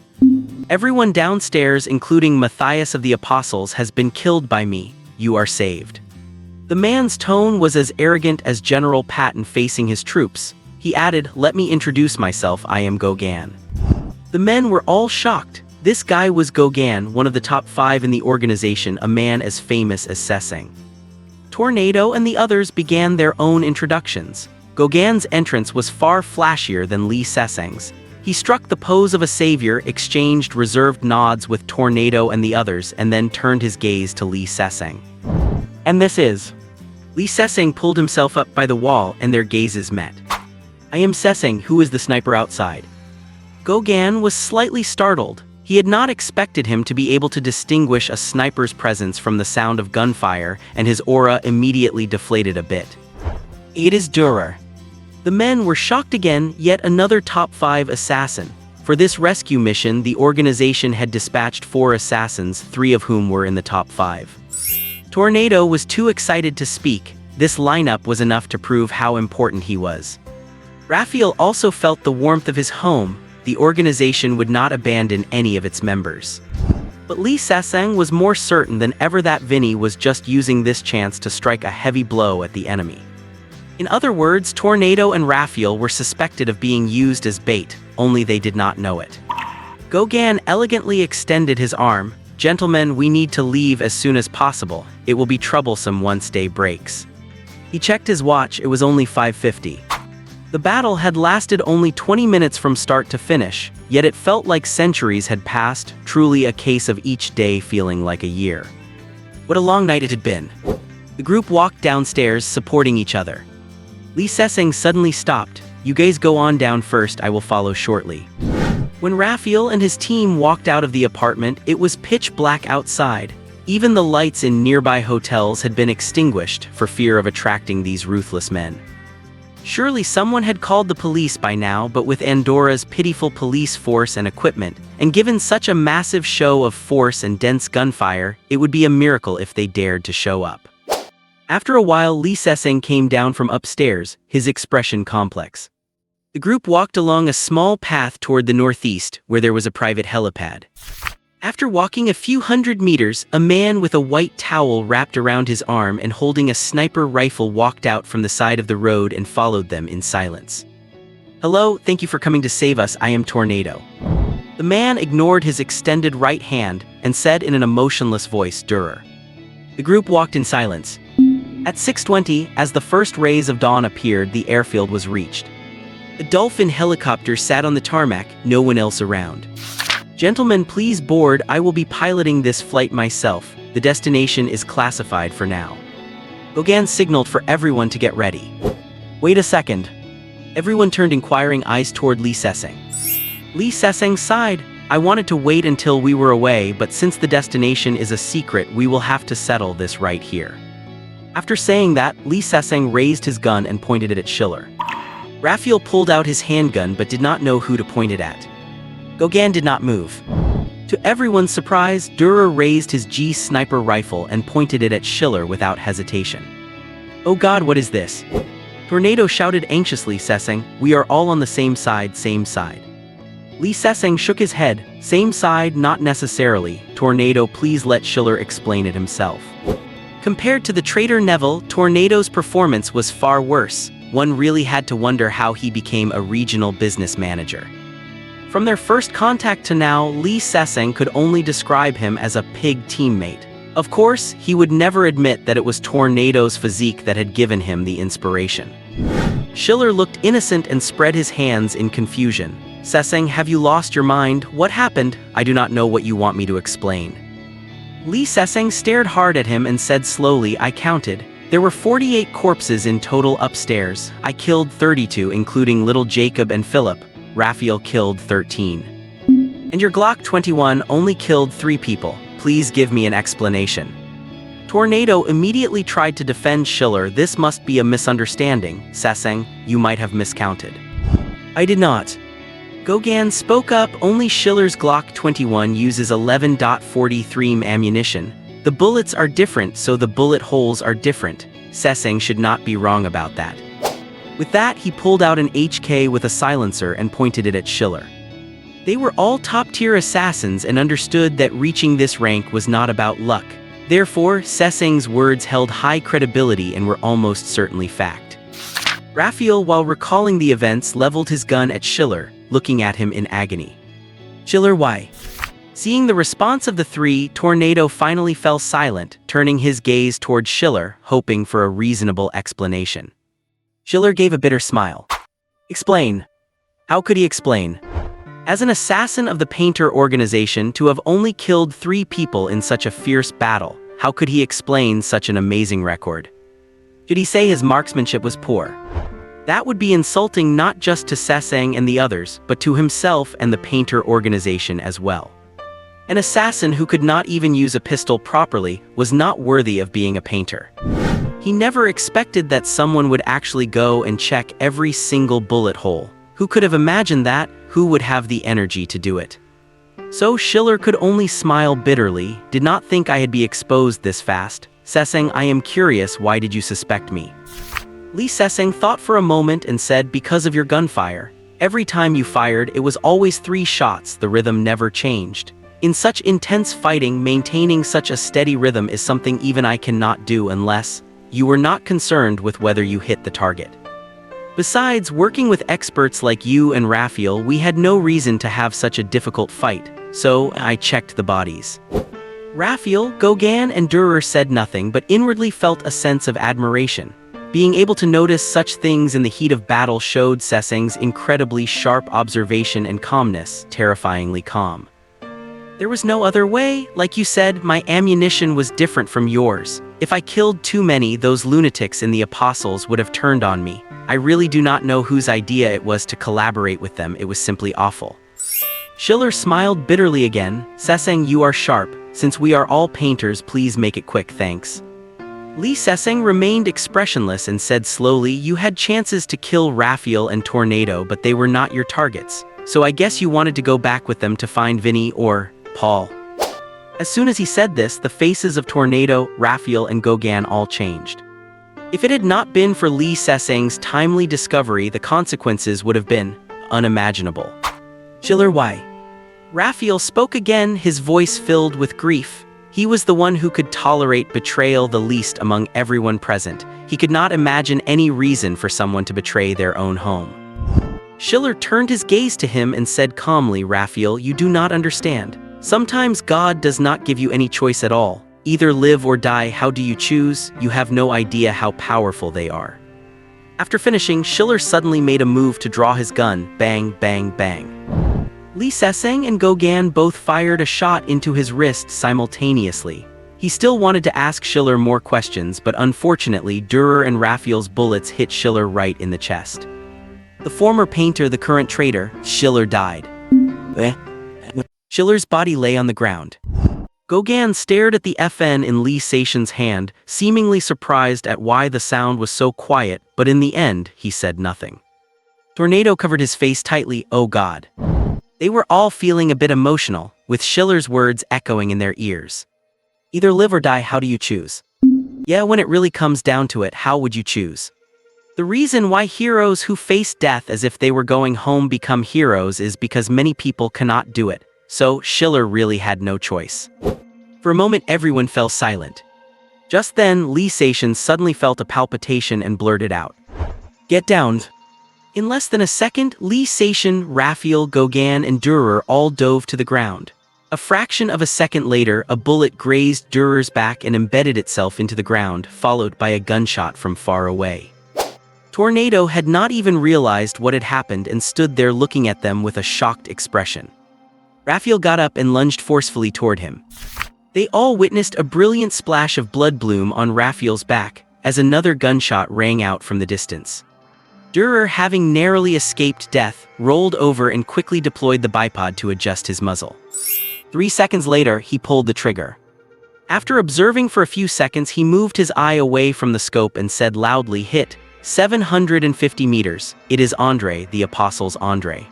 "Everyone downstairs, including Matthias of the Apostles, has been killed by me. You are saved." The man's tone was as arrogant as General Patton facing his troops. He added, "Let me introduce myself, I am Gauguin." The men were all shocked. This guy was Gauguin, one of the top 5 in the organization, a man as famous as Se-seng. Tornado and the others began their own introductions. Gauguin's entrance was far flashier than Lee Se-seng's. He struck the pose of a savior, exchanged reserved nods with Tornado and the others, and then turned his gaze to Lee Se-seng. "And this is?" Lee Se-seng pulled himself up by the wall, and their gazes met. "I am Se-seng. Who is the sniper outside?" Gauguin was slightly startled. He had not expected him to be able to distinguish a sniper's presence from the sound of gunfire, and his aura immediately deflated a bit. "It is Dürer." The men were shocked again. Yet another top 5 assassin. For this rescue mission, the organization had dispatched 4 assassins, 3 of whom were in the top 5. Tornado was too excited to speak. This lineup was enough to prove how important he was. Raphael also felt the warmth of his home. The organization would not abandon any of its members. But Lee Se-seng was more certain than ever that Vinny was just using this chance to strike a heavy blow at the enemy. In other words, Tornado and Raphael were suspected of being used as bait, only they did not know it. Gauguin elegantly extended his arm. "Gentlemen, we need to leave as soon as possible. It will be troublesome once day breaks." He checked his watch. It was only 5:50. The battle had lasted only 20 minutes from start to finish, yet it felt like centuries had passed, truly a case of each day feeling like a year. What a long night it had been. The group walked downstairs, supporting each other. Lee Se-seng suddenly stopped. "You guys go on down first, I will follow shortly." When Raphael and his team walked out of the apartment, it was pitch black outside. Even the lights in nearby hotels had been extinguished for fear of attracting these ruthless men. Surely someone had called the police by now, but with Andorra's pitiful police force and equipment, and given such a massive show of force and dense gunfire, it would be a miracle if they dared to show up. After a while, Lee Se-seng came down from upstairs, his expression complex. The group walked along a small path toward the northeast, where there was a private helipad. After walking a few hundred meters, a man with a white towel wrapped around his arm and holding a sniper rifle walked out from the side of the road and followed them in silence. "Hello, thank you for coming to save us, I am Tornado." The man ignored his extended right hand and said in an emotionless voice, "Durer." The group walked in silence. At 6:20, as the first rays of dawn appeared, the airfield was reached. A Dolphin helicopter sat on the tarmac, no one else around. "Gentlemen, please board, I will be piloting this flight myself. The destination is classified for now." Gauguin signaled for everyone to get ready. "Wait a second." Everyone turned inquiring eyes toward Lee Se-seng. Lee Se-seng sighed. "I wanted to wait until we were away, but since the destination is a secret, we will have to settle this right here." After saying that, Lee Se-seng raised his gun and pointed it at Schiller. Raphael pulled out his handgun but did not know who to point it at. Gauguin did not move. To everyone's surprise, Durer raised his G sniper rifle and pointed it at Schiller without hesitation. "Oh God, what is this?" Tornado shouted anxiously. "Se-seng, we are all on the same side, same side." Lee Se-seng shook his head. "Same side, not necessarily. Tornado, please let Schiller explain it himself." Compared to the traitor Neville, Tornado's performance was far worse. One really had to wonder how he became a regional business manager. From their first contact to now, Lee Se-seng could only describe him as a pig teammate. Of course, he would never admit that it was Tornado's physique that had given him the inspiration. Schiller looked innocent and spread his hands in confusion. "Se-seng, have you lost your mind? What happened? I do not know what you want me to explain." Lee Se-seng stared hard at him and said slowly, "I counted. There were 48 corpses in total upstairs. I killed 32, including little Jacob and Philip. Raphael killed 13. And your Glock 21 only killed 3 people. Please give me an explanation." Tornado immediately tried to defend Schiller. "This must be a misunderstanding. Se-seng, you might have miscounted." "I did not." Gauguin spoke up. "Only Schiller's Glock 21 uses 11.43 ammunition. The bullets are different, so the bullet holes are different. Se-seng should not be wrong about that." With that, he pulled out an HK with a silencer and pointed it at Schiller. They were all top-tier assassins and understood that reaching this rank was not about luck. Therefore, Se-seng's words held high credibility and were almost certainly fact. Raphael, while recalling the events, leveled his gun at Schiller, looking at him in agony. "Schiller, why?" Seeing the response of the three, Tornado finally fell silent, turning his gaze toward Schiller, hoping for a reasonable explanation. Schiller gave a bitter smile. "Explain." How could he explain? As an assassin of the Painter organization, to have only killed 3 people in such a fierce battle, how could he explain such an amazing record? Should he say his marksmanship was poor? That would be insulting not just to Se-seng and the others, but to himself and the Painter organization as well. An assassin who could not even use a pistol properly was not worthy of being a painter. He never expected that someone would actually go and check every single bullet hole. Who could have imagined that? Who would have the energy to do it? So Schiller could only smile bitterly. "Did not think I'd be exposed this fast. Se-seng, I am curious, why did you suspect me?" Lee Se-seng thought for a moment and said, "Because of your gunfire. Every time you fired, it was always 3 shots, the rhythm never changed. In such intense fighting, maintaining such a steady rhythm is something even I cannot do unless you were not concerned with whether you hit the target. Besides, working with experts like you and Raphael, we had no reason to have such a difficult fight, so I checked the bodies." Raphael, Gauguin, and Durer said nothing but inwardly felt a sense of admiration. Being able to notice such things in the heat of battle showed Seseng's incredibly sharp observation and calmness, terrifyingly calm. There was no other way. Like you said, my ammunition was different from yours. If I killed too many, those lunatics in the apostles would have turned on me. I really do not know whose idea it was to collaborate with them. It was simply awful. Schiller smiled bitterly again. Seseng, you are sharp. Since we are all painters, please make it quick, thanks. Lee Seseng remained expressionless and said slowly, you had chances to kill Raphael and Tornado, but they were not your targets. So I guess you wanted to go back with them to find Vinny or Paul. As soon as he said this, the faces of Tornado, Raphael, and Gauguin all changed. If it had not been for Lee Seseng's timely discovery, the consequences would have been unimaginable. Schiller, why? Raphael spoke again, his voice filled with grief. He was the one who could tolerate betrayal the least among everyone present. He could not imagine any reason for someone to betray their own home. Schiller turned his gaze to him and said calmly, Raphael, you do not understand. Sometimes God does not give you any choice at all. Either live or die. How do you choose? You have no idea how powerful they are. After finishing, Schiller suddenly made a move to draw his gun. Bang, bang, bang. Lee Seseng and Gauguin both fired a shot into his wrist simultaneously. He still wanted to ask Schiller more questions, but unfortunately, Dürer and Raphael's bullets hit Schiller right in the chest. The former painter, the current traitor, Schiller died. Schiller's body lay on the ground. Gauguin stared at the FN in Lee Seseng's hand, seemingly surprised at why the sound was so quiet, but in the end, he said nothing. Tornado covered his face tightly. Oh God. They were all feeling a bit emotional, with Schiller's words echoing in their ears. Either live or die, how do you choose? Yeah, when it really comes down to it, how would you choose? The reason why heroes who face death as if they were going home become heroes is because many people cannot do it, so Schiller really had no choice. For a moment everyone fell silent. Just then, Lee Seseng suddenly felt a palpitation and blurted out. Get down. In less than a second, Lee Seseng, Raphael, Gauguin, and Dürer all dove to the ground. A fraction of a second later, a bullet grazed Dürer's back and embedded itself into the ground, followed by a gunshot from far away. Tornado had not even realized what had happened and stood there looking at them with a shocked expression. Raphael got up and lunged forcefully toward him. They all witnessed a brilliant splash of blood bloom on Raphael's back, as another gunshot rang out from the distance. Dürer, having narrowly escaped death, rolled over and quickly deployed the bipod to adjust his muzzle. 3 seconds later, he pulled the trigger. After observing for a few seconds, he moved his eye away from the scope and said loudly, hit, 750 meters. It is Andre, the apostle's Andre.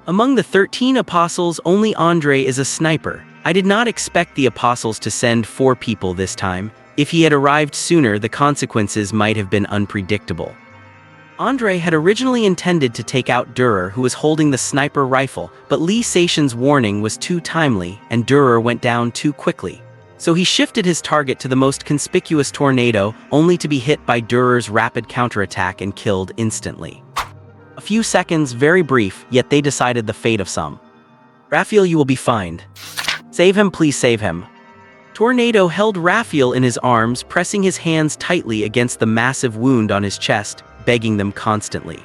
Among the 13 apostles, only Andre is a sniper. I did not expect the apostles to send 4 people this time. If he had arrived sooner, the consequences might have been unpredictable. Andre had originally intended to take out Dürer, who was holding the sniper rifle, but Lee Seseng's warning was too timely, and Dürer went down too quickly. So he shifted his target to the most conspicuous Tornado, only to be hit by Dürer's rapid counterattack and killed instantly. A few seconds, very brief, yet they decided the fate of some. Raphael, you will be fine. Save him, please save him. Tornado held Raphael in his arms, pressing his hands tightly against the massive wound on his chest, begging them constantly.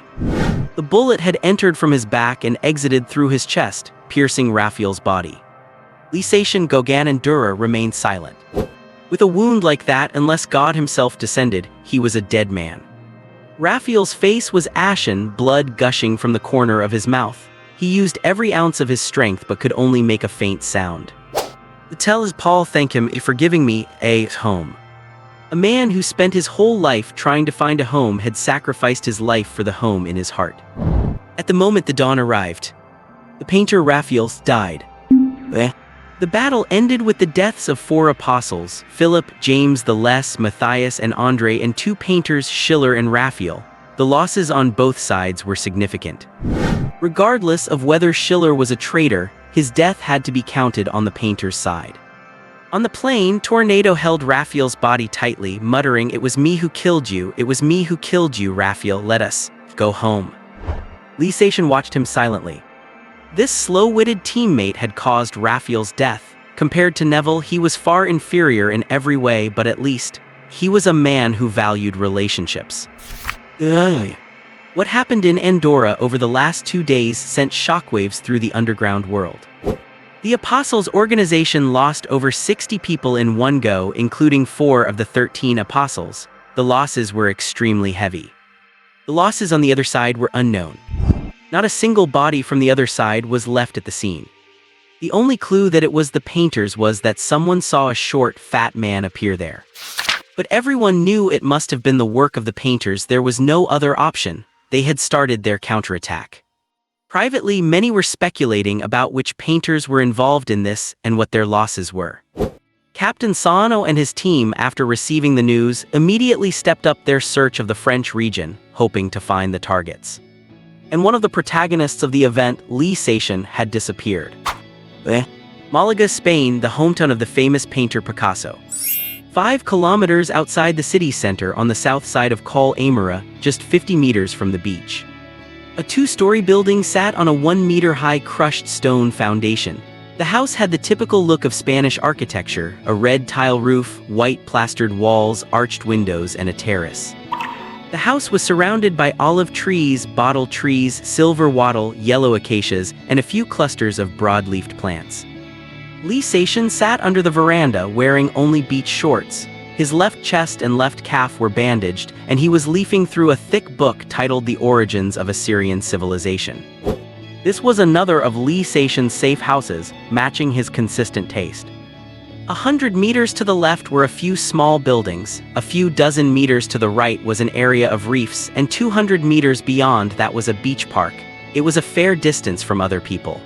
The bullet had entered from his back and exited through his chest, piercing Raphael's body. Lee Seseng, Gauguin, and Dürer remained silent. With a wound like that, unless God himself descended, he was a dead man. Raphael's face was ashen, blood gushing from the corner of his mouth. He used every ounce of his strength but could only make a faint sound. Tell his Paul thank him for giving me a home. A man who spent his whole life trying to find a home had sacrificed his life for the home in his heart. At the moment the dawn arrived, the painter Raphael died. The battle ended with the deaths of 4 apostles, Philip, James the Less, Matthias, and Andre, and 2 painters, Schiller and Raphael. The losses on both sides were significant. Regardless of whether Schiller was a traitor, his death had to be counted on the painter's side. On the plain, Tornado held Raphael's body tightly, muttering, "It was me who killed you, it was me who killed you, Raphael, let us go home." Lee Seseng watched him silently. This slow-witted teammate had caused Raphael's death. Compared to Neville, he was far inferior in every way, but at least He was a man who valued relationships. Ugh. What happened in Andorra over the last 2 days sent shockwaves through the underground world. The Apostles' organization lost over 60 people in one go, including 4 of the 13 apostles. The losses were extremely heavy. The losses on the other side were unknown. Not a single body from the other side was left at the scene. The only clue that it was the painters was that someone saw a short, fat man appear there. But everyone knew it must have been the work of the painters. There was no other option. They had started their counterattack. Privately, many were speculating about which painters were involved in this and what their losses were. Captain Sano and his team, after receiving the news, immediately stepped up their search of the French region, hoping to find the targets. And one of the protagonists of the event, Lee Sation, had disappeared. Malaga, Spain, the hometown of the famous painter Picasso. 5 kilometers outside the city center on the south side of Col Amora, just 50 meters from the beach. A 2-story building sat on a 1-meter-high crushed stone foundation. The house had the typical look of Spanish architecture, a red tile roof, white plastered walls, arched windows, and a terrace. The house was surrounded by olive trees, bottle trees, silver wattle, yellow acacias, and a few clusters of broad-leafed plants. Lee Sation sat under the veranda wearing only beach shorts. His left chest and left calf were bandaged, and he was leafing through a thick book titled The Origins of Assyrian Civilization. This was another of Lee Sation's safe houses, matching his consistent taste. 100 meters to the left were a few small buildings, a few dozen meters to the right was an area of reefs, and 200 meters beyond that was a beach park. It was a fair distance from other people.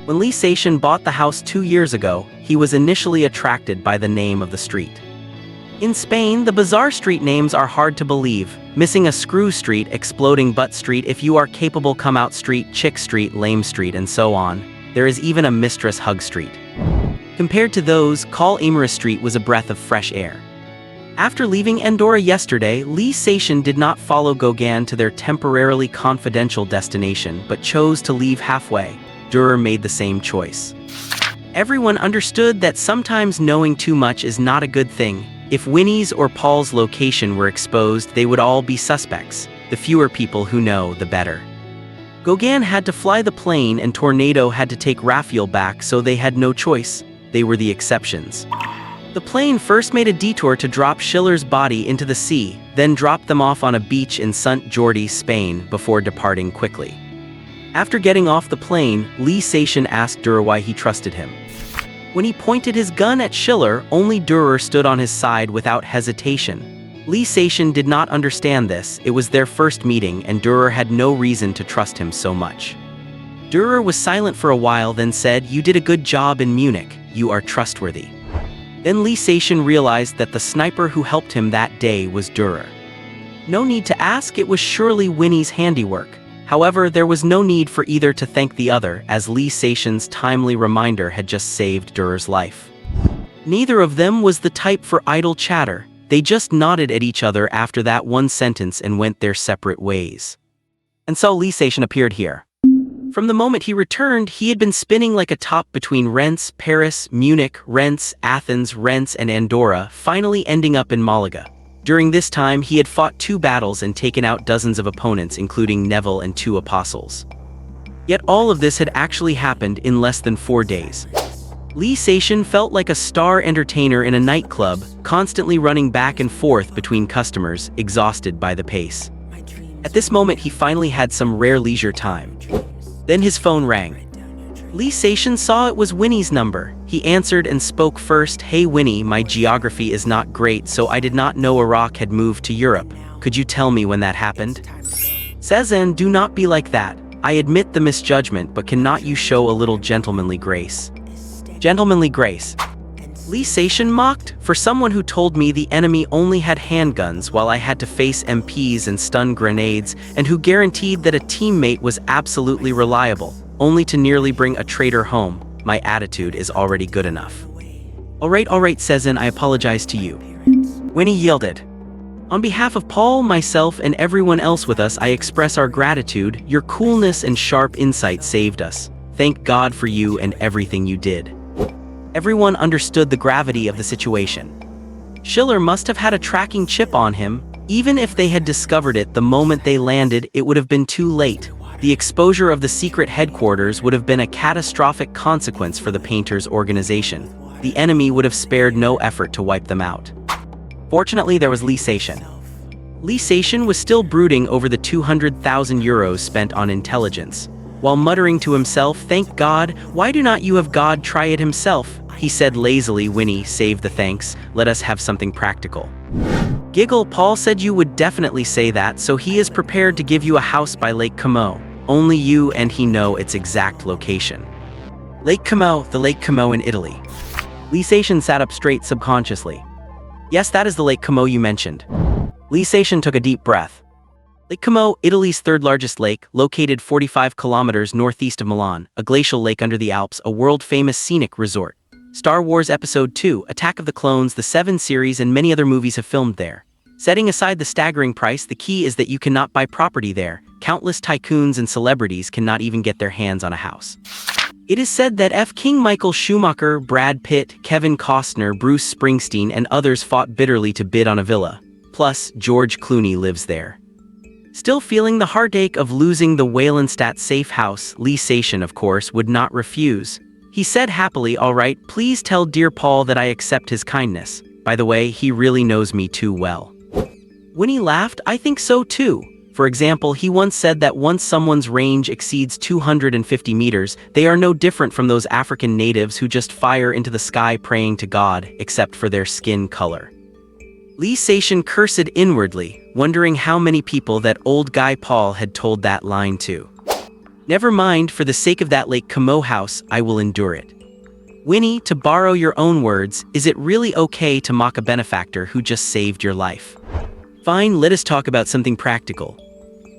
When Lee Sation bought the house 2 years ago, he was initially attracted by the name of the street. In Spain, the bizarre street names are hard to believe. Missing a screw street, exploding butt street, if you are capable come out street, chick street, lame street, and so on. There is even a mistress hug street. Compared to those, Col Amora Street was a breath of fresh air. After leaving Andorra yesterday, Lee Sation did not follow Gauguin to their temporarily confidential destination, but chose to leave halfway. Durer made the same choice. Everyone understood that sometimes knowing too much is not a good thing. If Winnie's or Paul's location were exposed, they would all be suspects. The fewer people who know, the better. Gauguin had to fly the plane and Tornado had to take Raphael back, so they had no choice. They were the exceptions. The plane first made a detour to drop Schiller's body into the sea, then dropped them off on a beach in Sant Jordi, Spain, before departing quickly. After getting off the plane, Lee Sation asked Durer why he trusted him. When he pointed his gun at Schiller, only Durer stood on his side without hesitation. Lee Sation did not understand this. It was their first meeting and Durer had no reason to trust him so much. Durer was silent for a while, then said, "You did a good job in Munich. You are trustworthy." Then Lee Sation realized that the sniper who helped him that day was Durer. No need to ask, it was surely Winnie's handiwork. However, there was no need for either to thank the other, as Lee Sation's timely reminder had just saved Durer's life. Neither of them was the type for idle chatter. They just nodded at each other after that one sentence and went their separate ways. And so Lee Sation appeared here. From the moment he returned, he had been spinning like a top between Rennes, Paris, Munich, Rennes, Athens, Rennes, and Andorra, finally ending up in Malaga. During this time, he had fought 2 battles and taken out dozens of opponents, including Neville and 2 apostles. Yet all of this had actually happened in less than 4 days. Lee Sation felt like a star entertainer in a nightclub, constantly running back and forth between customers, exhausted by the pace. At this moment, he finally had some rare leisure time. Then his phone rang. Lee Sation saw it was Winnie's number. He answered and spoke first. "Hey Winnie, my geography is not great, so I did not know Iraq had moved to Europe. Could you tell me when that happened?" "Cezanne, do not be like that. I admit the misjudgment, but cannot you show a little gentlemanly grace?" "Gentlemanly grace?" Lee Sation mocked. "For someone who told me the enemy only had handguns while I had to face MPs and stun grenades, and who guaranteed that a teammate was absolutely reliable, only to nearly bring a traitor home, my attitude is already good enough." All right, Cezanne, I apologize to you." Winnie yielded. "On behalf of Paul, myself, and everyone else with us, I express our gratitude. Your coolness and sharp insight saved us. Thank God for you and everything you did." Everyone understood the gravity of the situation. Schiller must have had a tracking chip on him. Even if they had discovered it the moment they landed, it would have been too late. The exposure of the secret headquarters would have been a catastrophic consequence for the painters' organization. The enemy would have spared no effort to wipe them out. Fortunately, there was Lee Seishin. Lee Seishin was still brooding over the 200,000 euros spent on intelligence. While muttering to himself, "Thank God, why do not you have God try it himself?" he said lazily. "Winnie, save the thanks, let us have something practical." Giggle, Paul said you would definitely say that, so he is prepared to give you a house by Lake Como. Only you and he know its exact location. Lake Como, the Lake Como in Italy. Lee Seishin sat up straight subconsciously. Yes, that is the Lake Como you mentioned. Lee Seishin took a deep breath. Lake Como, Italy's third largest lake, located 45 kilometers northeast of Milan, a glacial lake under the Alps, a world-famous scenic resort. Star Wars Episode II, Attack of the Clones, the 7 series and many other movies have filmed there. Setting aside the staggering price, the key is that you cannot buy property there. Countless tycoons and celebrities cannot even get their hands on a house. It is said that King Michael Schumacher, Brad Pitt, Kevin Costner, Bruce Springsteen and others fought bitterly to bid on a villa. Plus, George Clooney lives there. Still feeling the heartache of losing the Waylandstadt safe house, Lee Seishin, of course, would not refuse. He said happily, "All right, please tell dear Paul that I accept his kindness. By the way, he really knows me too well." Winnie laughed. "I think so too. For example, he once said that once someone's range exceeds 250 meters, they are no different from those African natives who just fire into the sky praying to God, except for their skin color." Lee Seishin cursed inwardly, wondering how many people that old guy Paul had told that line to. "Never mind, for the sake of that Lake Como house, I will endure it." Winnie, to borrow your own words, is it really okay to mock a benefactor who just saved your life? Fine, let us talk about something practical.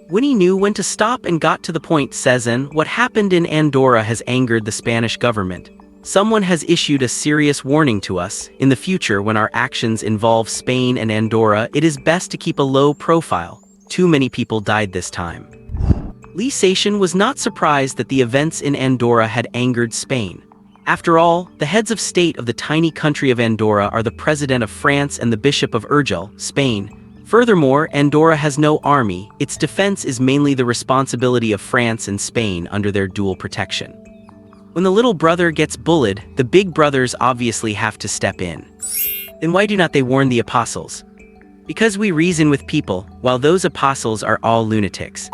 Winnie knew when to stop and got to the point. Cezanne, what happened in Andorra has angered the Spanish government. Someone has issued a serious warning to us. In the future, when our actions involve Spain and Andorra, it is best to keep a low profile. Too many people died this time. Lee Seishin was not surprised that the events in Andorra had angered Spain. After all, the heads of state of the tiny country of Andorra are the President of France and the Bishop of Urgell, Spain. Furthermore, Andorra has no army. Its defense is mainly the responsibility of France and Spain under their dual protection. When the little brother gets bullied, the big brothers obviously have to step in. Then why do not they warn the apostles? Because we reason with people, while those apostles are all lunatics.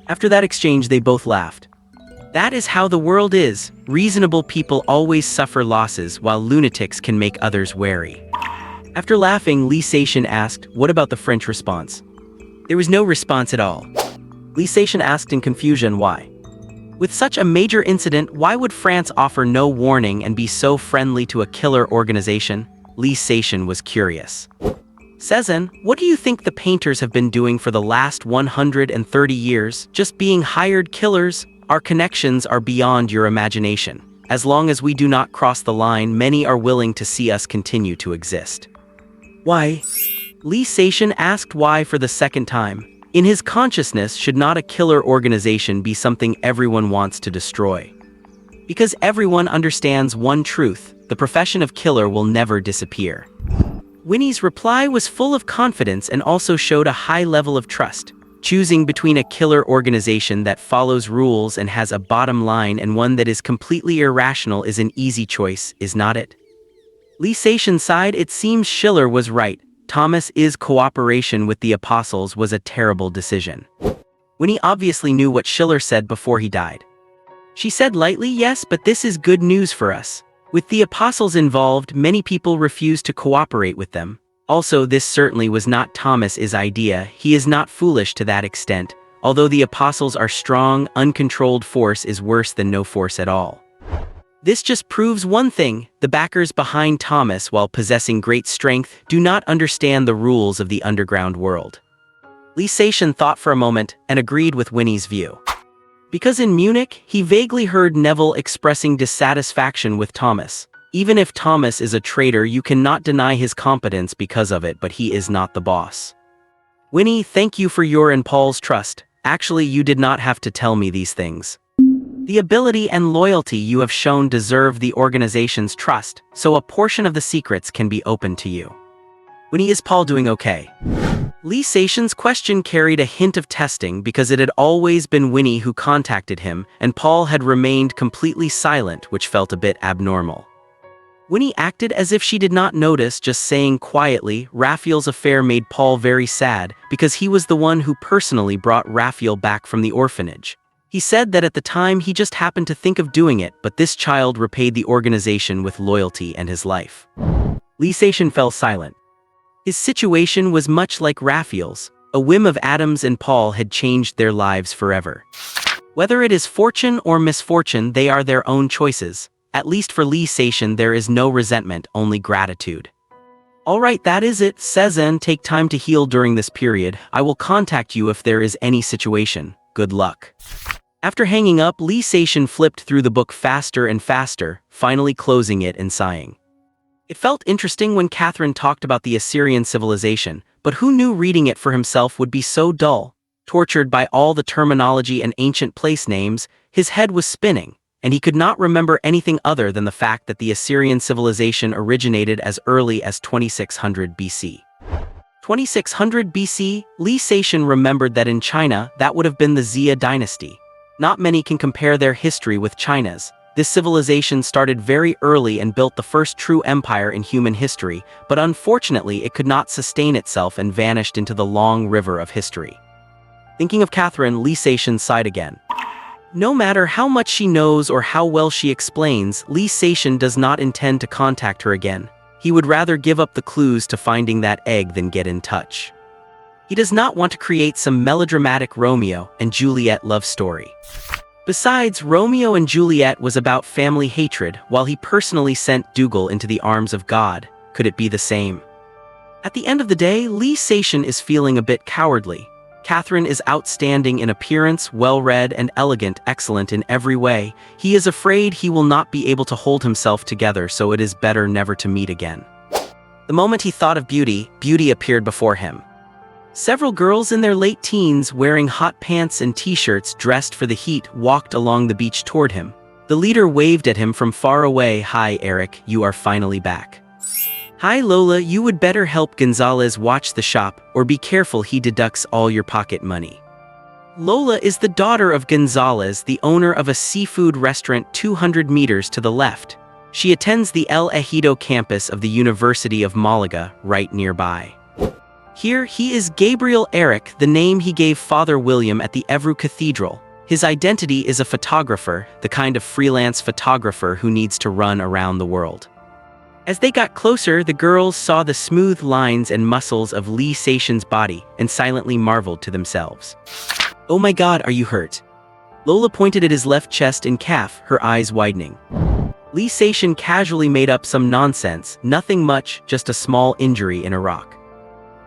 After that exchange, they both laughed. That is how the world is. Reasonable people always suffer losses, while lunatics can make others wary. After laughing, Lee Seishin asked, "What about the French response?" There was no response at all. Lee Seishin asked in confusion why. With such a major incident, why would France offer no warning and be so friendly to a killer organization? Lee Seishin was curious. Cezanne, what do you think the painters have been doing for the last 130 years? Just being hired killers? Our connections are beyond your imagination. As long as we do not cross the line, many are willing to see us continue to exist. Why? Lee Seishin asked why for the second time. In his consciousness, should not a killer organization be something everyone wants to destroy? Because everyone understands one truth: the profession of killer will never disappear. Winnie's reply was full of confidence and also showed a high level of trust. Choosing between a killer organization that follows rules and has a bottom line and one that is completely irrational is an easy choice, is not it? Lee Seishin sighed. It seems Schiller was right. Thomas's cooperation with the apostles was a terrible decision. Winnie obviously knew what Schiller said before he died. She said lightly, "Yes, but this is good news for us. With the apostles involved, many people refused to cooperate with them. Also, this certainly was not Thomas's idea. He is not foolish to that extent. Although the apostles are strong, uncontrolled force is worse than no force at all. This just proves one thing: the backers behind Thomas, while possessing great strength, do not understand the rules of the underground world." Lee Seishin thought for a moment and agreed with Winnie's view. Because in Munich, he vaguely heard Neville expressing dissatisfaction with Thomas. Even if Thomas is a traitor, you cannot deny his competence because of it, but he is not the boss. Winnie, thank you for your and Paul's trust. Actually, you did not have to tell me these things. The ability and loyalty you have shown deserve the organization's trust, so a portion of the secrets can be open to you. Winnie, is Paul doing okay? Lee Saishan's question carried a hint of testing because it had always been Winnie who contacted him, and Paul had remained completely silent, which felt a bit abnormal. Winnie acted as if she did not notice, just saying quietly, Raphael's affair made Paul very sad because he was the one who personally brought Raphael back from the orphanage. He said that at the time he just happened to think of doing it, but this child repaid the organization with loyalty and his life. Lee Saishan fell silent. His situation was much like Raphael's. A whim of Adams and Paul had changed their lives forever. Whether it is fortune or misfortune, they are their own choices. At least for Lee Saishan, there is no resentment, only gratitude. Alright, that is it, Sezen. Take time to heal during this period. I will contact you if there is any situation. Good luck. After hanging up, Lee Saishan flipped through the book faster and faster, finally closing it and sighing. It felt interesting when Catherine talked about the Assyrian civilization, but who knew reading it for himself would be so dull? Tortured by all the terminology and ancient place names, his head was spinning, and he could not remember anything other than the fact that the Assyrian civilization originated as early as 2600 BC. 2600 BC, Lee Saishan remembered that in China, that would have been the Xia dynasty. Not many can compare their history with China's. This civilization started very early and built the first true empire in human history, but unfortunately it could not sustain itself and vanished into the long river of history. Thinking of Catherine, Lee Saishan sighed again. No matter how much she knows or how well she explains, Lee Saishan does not intend to contact her again. He would rather give up the clues to finding that egg than get in touch. He does not want to create some melodramatic Romeo and Juliet love story. Besides, Romeo and Juliet was about family hatred, while he personally sent Dougal into the arms of God. Could it be the same? At the end of the day, Lee Saishan is feeling a bit cowardly. Catherine is outstanding in appearance, well-read and elegant, excellent in every way. He is afraid he will not be able to hold himself together, so it is better never to meet again. The moment he thought of beauty, beauty appeared before him. Several girls in their late teens, wearing hot pants and t-shirts dressed for the heat, walked along the beach toward him. The leader waved at him from far away. Hi, Eric, you are finally back. Hi, Lola, you would better help Gonzalez watch the shop, or be careful he deducts all your pocket money. Lola is the daughter of Gonzalez, the owner of a seafood restaurant 200 meters to the left. She attends the El Ejido campus of the University of Malaga, right nearby. Here, he is Gabriel Eric, the name he gave Father William at the Evru Cathedral. His identity is a photographer, the kind of freelance photographer who needs to run around the world. As they got closer, the girls saw the smooth lines and muscles of Lee Saishan's body and silently marveled to themselves. Oh my God, are you hurt? Lola pointed at his left chest and calf, her eyes widening. Lee Saishan casually made up some nonsense, nothing much, just a small injury in Iraq.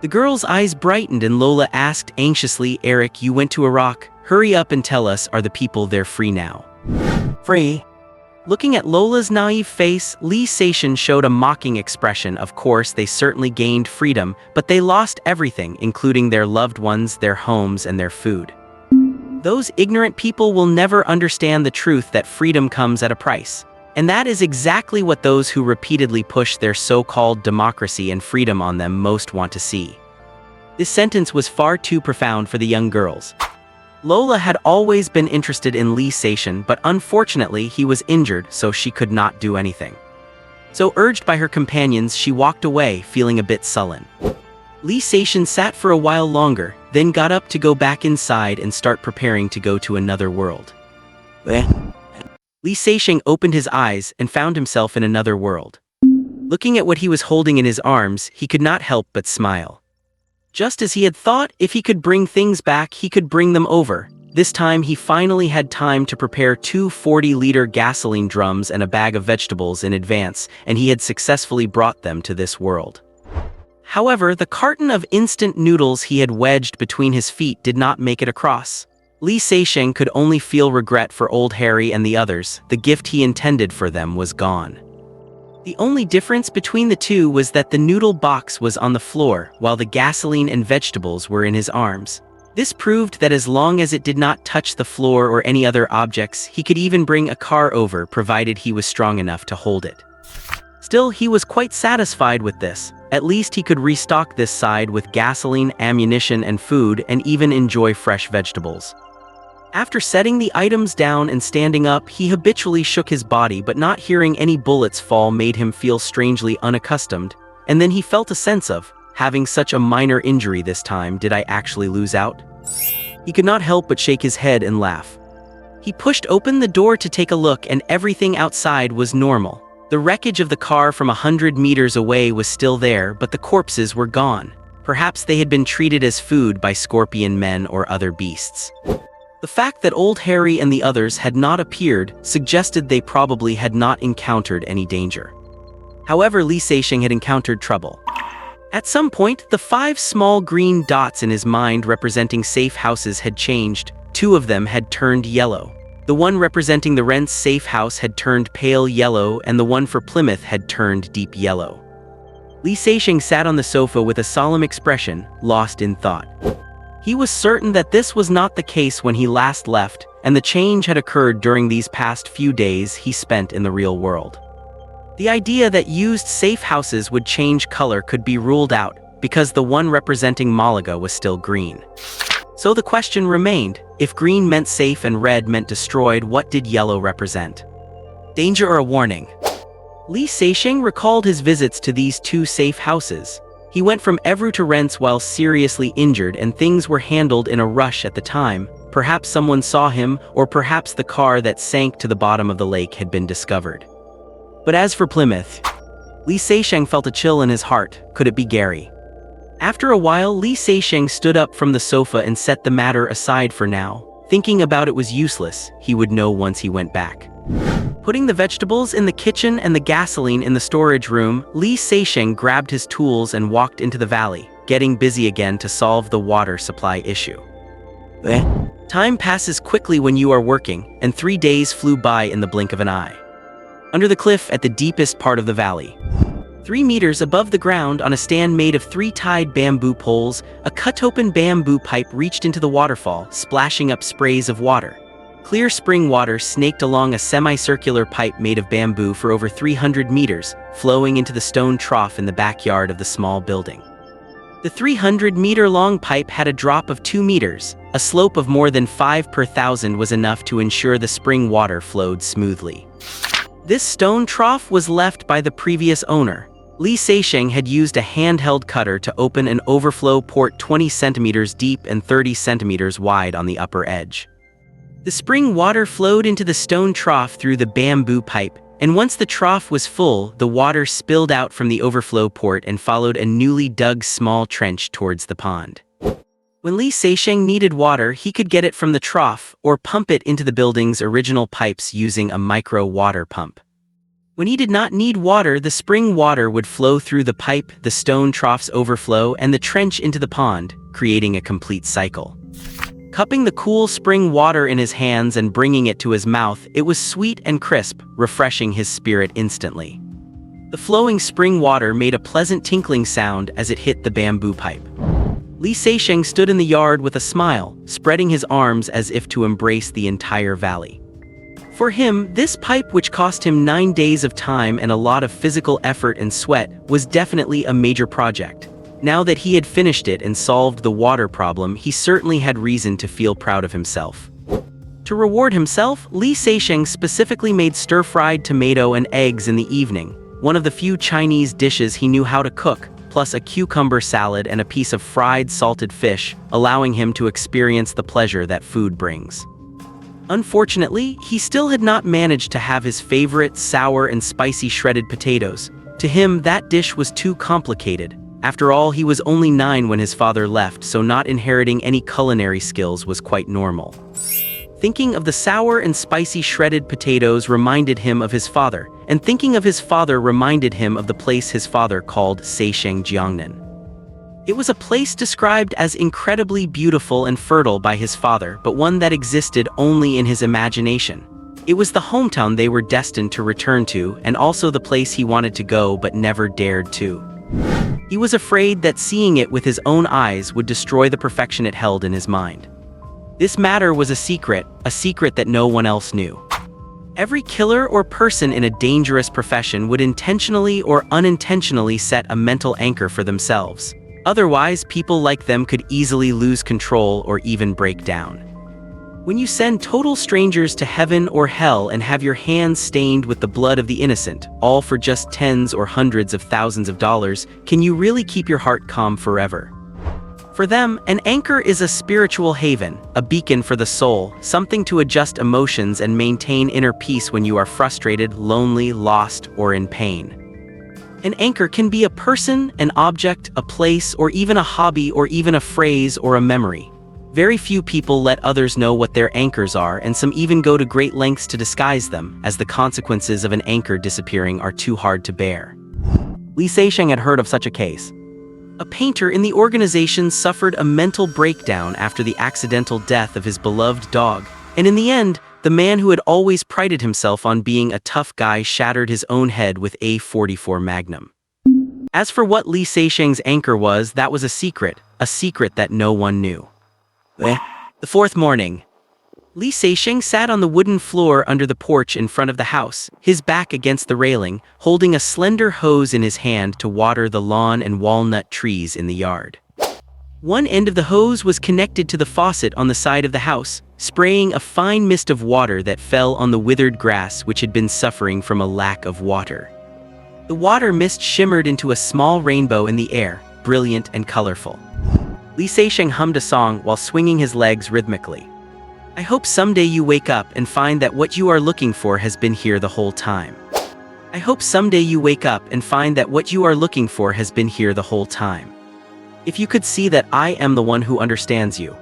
The girl's eyes brightened and Lola asked anxiously, Eric, you went to Iraq? Hurry up and tell us, are the people there free now? Free? Looking at Lola's naive face, Lee Saishan showed a mocking expression. Of course, they certainly gained freedom, but they lost everything, including their loved ones, their homes, and their food. Those ignorant people will never understand the truth that freedom comes at a price. And that is exactly what those who repeatedly push their so-called democracy and freedom on them most want to see. This sentence was far too profound for the young girls. Lola had always been interested in Lee Saishan, but unfortunately he was injured, so she could not do anything. So urged by her companions, she walked away, feeling a bit sullen. Lee Saishan sat for a while longer, then got up to go back inside and start preparing to go to another world. Lee Saishan opened his eyes and found himself in another world. Looking at what he was holding in his arms, he could not help but smile. Just as he had thought, if he could bring things back, he could bring them over. This time, he finally had time to prepare 2 40-liter gasoline drums and a bag of vegetables in advance, and he had successfully brought them to this world. However, the carton of instant noodles he had wedged between his feet did not make it across. Lee Saishan could only feel regret for old Harry and the others. The gift he intended for them was gone. The only difference between the two was that the noodle box was on the floor, while the gasoline and vegetables were in his arms. This proved that as long as it did not touch the floor or any other objects, he could even bring a car over, provided he was strong enough to hold it. Still, he was quite satisfied with this. At least he could restock this side with gasoline, ammunition, and food, and even enjoy fresh vegetables. After setting the items down and standing up, he habitually shook his body, but not hearing any bullets fall made him feel strangely unaccustomed, and then he felt a sense of, having such a minor injury this time, did I actually lose out? He could not help but shake his head and laugh. He pushed open the door to take a look, and everything outside was normal. The wreckage of the car from 100 meters away was still there, but the corpses were gone. Perhaps they had been treated as food by scorpion men or other beasts. The fact that Old Harry and the others had not appeared suggested they probably had not encountered any danger. However, Li Seixing had encountered trouble. At some point, the 5 small green dots in his mind representing safe houses had changed. 2 of them had turned yellow. The one representing the Rent's safe house had turned pale yellow, and the one for Plymouth had turned deep yellow. Li Seixing sat on the sofa with a solemn expression, lost in thought. He was certain that this was not the case when he last left, and the change had occurred during these past few days he spent in the real world. The idea that used safe houses would change color could be ruled out, because the one representing Malaga was still green. So the question remained, if green meant safe and red meant destroyed, what did yellow represent? Danger or a warning? Li Seixing recalled his visits to these 2 safe houses. He went from Evru to Rent's while seriously injured, and things were handled in a rush at the time. Perhaps someone saw him, or perhaps the car that sank to the bottom of the lake had been discovered. But as for Plymouth, Li Seixing felt a chill in his heart. Could it be Gary? After a while, Li Seixing stood up from the sofa and set the matter aside for now. Thinking about it was useless, he would know once he went back. Putting the vegetables in the kitchen and the gasoline in the storage room, Li Seixing grabbed his tools and walked into the valley, getting busy again to solve the water supply issue. Time passes quickly when you are working, and 3 days flew by in the blink of an eye. Under the cliff at the deepest part of the valley, 3 meters above the ground on a stand made of 3 tied bamboo poles, a cut-open bamboo pipe reached into the waterfall, splashing up sprays of water. Clear spring water snaked along a semicircular pipe made of bamboo for over 300 meters, flowing into the stone trough in the backyard of the small building. The 300-meter-long pipe had a drop of 2 meters. A slope of more than 5 per thousand was enough to ensure the spring water flowed smoothly. This stone trough was left by the previous owner. Li Seixing had used a handheld cutter to open an overflow port 20 centimeters deep and 30 centimeters wide on the upper edge. The spring water flowed into the stone trough through the bamboo pipe, and once the trough was full, the water spilled out from the overflow port and followed a newly dug small trench towards the pond. When Li Seixing needed water, he could get it from the trough or pump it into the building's original pipes using a micro water pump. When he did not need water, the spring water would flow through the pipe, the stone trough's overflow, and the trench into the pond, creating a complete cycle. Cupping the cool spring water in his hands and bringing it to his mouth, it was sweet and crisp, refreshing his spirit instantly. The flowing spring water made a pleasant tinkling sound as it hit the bamboo pipe. Li Seixing stood in the yard with a smile, spreading his arms as if to embrace the entire valley. For him, this pipe, which cost him 9 days of time and a lot of physical effort and sweat, was definitely a major project. Now that he had finished it and solved the water problem, he certainly had reason to feel proud of himself. To reward himself, Li Seixing specifically made stir-fried tomato and eggs in the evening, one of the few Chinese dishes he knew how to cook, plus a cucumber salad and a piece of fried salted fish, allowing him to experience the pleasure that food brings. Unfortunately, he still had not managed to have his favorite sour and spicy shredded potatoes. To him, that dish was too complicated. After all, he was only 9 when his father left, so not inheriting any culinary skills was quite normal. Thinking of the sour and spicy shredded potatoes reminded him of his father, and thinking of his father reminded him of the place his father called Seixing Jiangnan. It was a place described as incredibly beautiful and fertile by his father, but one that existed only in his imagination. It was the hometown they were destined to return to, and also the place he wanted to go but never dared to. He was afraid that seeing it with his own eyes would destroy the perfection it held in his mind. This matter was a secret that no one else knew. Every killer or person in a dangerous profession would intentionally or unintentionally set a mental anchor for themselves. Otherwise, people like them could easily lose control or even break down. When you send total strangers to heaven or hell and have your hands stained with the blood of the innocent, all for just tens or hundreds of thousands of dollars, can you really keep your heart calm forever? For them, an anchor is a spiritual haven, a beacon for the soul, something to adjust emotions and maintain inner peace when you are frustrated, lonely, lost, or in pain. An anchor can be a person, an object, a place, or even a hobby, or even a phrase or a memory. Very few people let others know what their anchors are, and some even go to great lengths to disguise them, as the consequences of an anchor disappearing are too hard to bear. Li Seixing had heard of such a case. A painter in the organization suffered a mental breakdown after the accidental death of his beloved dog, and in the end, the man who had always prided himself on being a tough guy shattered his own head with a .44 Magnum. As for what Li Seixing's anchor was, that was a secret that no one knew. The fourth morning, Li Seixing sat on the wooden floor under the porch in front of the house, his back against the railing, holding a slender hose in his hand to water the lawn and walnut trees in the yard. One end of the hose was connected to the faucet on the side of the house, spraying a fine mist of water that fell on the withered grass which had been suffering from a lack of water. The water mist shimmered into a small rainbow in the air, brilliant and colorful. Li Seixing hummed a song while swinging his legs rhythmically. I hope someday you wake up and find that what you are looking for has been here the whole time. I hope someday you wake up and find that what you are looking for has been here the whole time. If you could see that I am the one who understands you.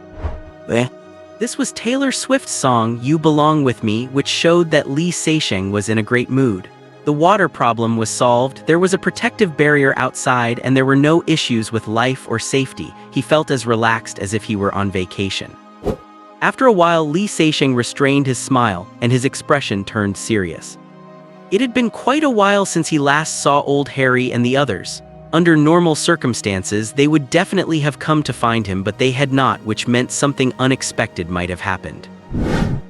This was Taylor Swift's song You Belong With Me, which showed that Li Seixing was in a great mood. The water problem was solved, there was a protective barrier outside, and there were no issues with life or safety. He felt as relaxed as if he were on vacation. After a while, Li Seixing restrained his smile, and his expression turned serious. It had been quite a while since he last saw old Harry and the others. Under normal circumstances, they would definitely have come to find him, but they had not, which meant something unexpected might have happened.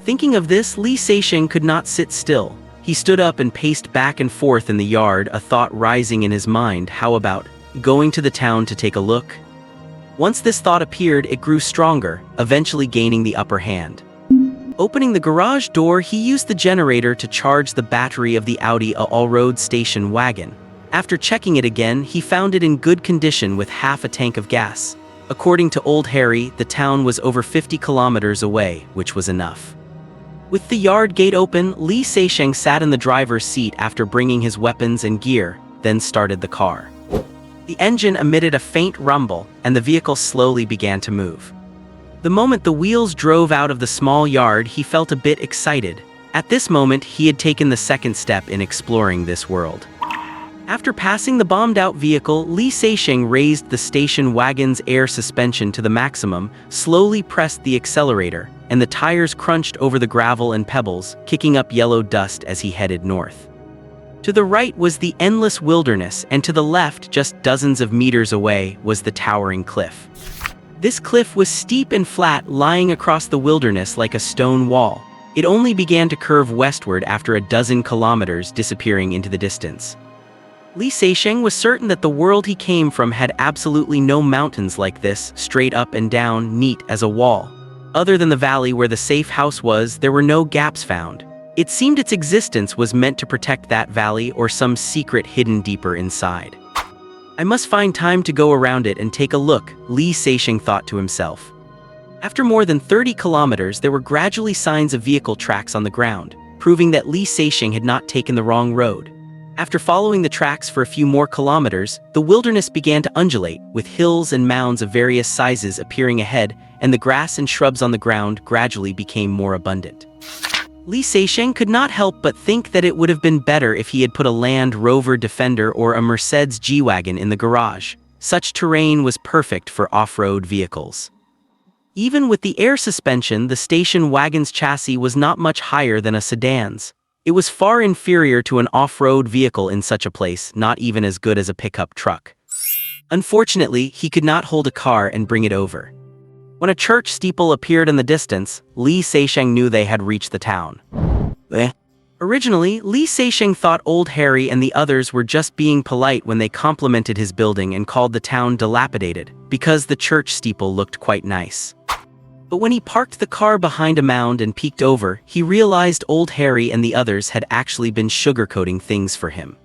Thinking of this, Li Seixing could not sit still. He stood up and paced back and forth in the yard, a thought rising in his mind. How about going to the town to take a look? Once this thought appeared, it grew stronger, eventually gaining the upper hand. Opening the garage door, he used the generator to charge the battery of the Audi all-road station wagon. After checking it again, he found it in good condition with half a tank of gas. According to old Harry, the town was over 50 kilometers away, which was enough. With the yard gate open, Li Seixing sat in the driver's seat after bringing his weapons and gear, then started the car. The engine emitted a faint rumble, and the vehicle slowly began to move. The moment the wheels drove out of the small yard, he felt a bit excited. At this moment, he had taken the second step in exploring this world. After passing the bombed-out vehicle, Li Seixing raised the station wagon's air suspension to the maximum, slowly pressed the accelerator, and the tires crunched over the gravel and pebbles, kicking up yellow dust as he headed north. To the right was the endless wilderness, and to the left, just dozens of meters away, was the towering cliff. This cliff was steep and flat, lying across the wilderness like a stone wall. It only began to curve westward after a dozen kilometers, disappearing into the distance. Li Seixing was certain that the world he came from had absolutely no mountains like this, straight up and down, neat as a wall. Other than the valley where the safe house was, there were no gaps found. It seemed its existence was meant to protect that valley or some secret hidden deeper inside. I must find time to go around it and take a look, Li Seixing thought to himself. After more than 30 kilometers, there were gradually signs of vehicle tracks on the ground, proving that Li Seixing had not taken the wrong road. After following the tracks for a few more kilometers, the wilderness began to undulate, with hills and mounds of various sizes appearing ahead, and the grass and shrubs on the ground gradually became more abundant. Li Seixing could not help but think that it would have been better if he had put a Land Rover Defender or a Mercedes G-Wagon in the garage. Such terrain was perfect for off-road vehicles. Even with the air suspension, the station wagon's chassis was not much higher than a sedan's. It was far inferior to an off-road vehicle in such a place, not even as good as a pickup truck. Unfortunately, he could not hold a car and bring it over. When a church steeple appeared in the distance, Li Seixing knew they had reached the town. Originally, Li Seixing thought Old Harry and the others were just being polite when they complimented his building and called the town dilapidated, because the church steeple looked quite nice. But when he parked the car behind a mound and peeked over, he realized Old Harry and the others had actually been sugarcoating things for him.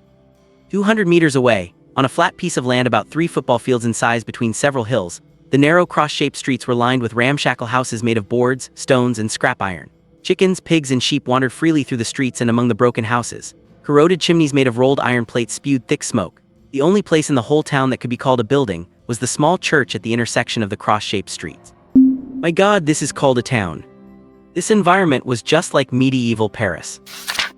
200 meters away, on a flat piece of land about 3 football fields in size between several hills, the narrow cross-shaped streets were lined with ramshackle houses made of boards, stones, and scrap iron. Chickens, pigs, and sheep wandered freely through the streets and among the broken houses. Corroded chimneys made of rolled iron plates spewed thick smoke. The only place in the whole town that could be called a building was the small church at the intersection of the cross-shaped streets. My God, this is called a town. This environment was just like medieval Paris.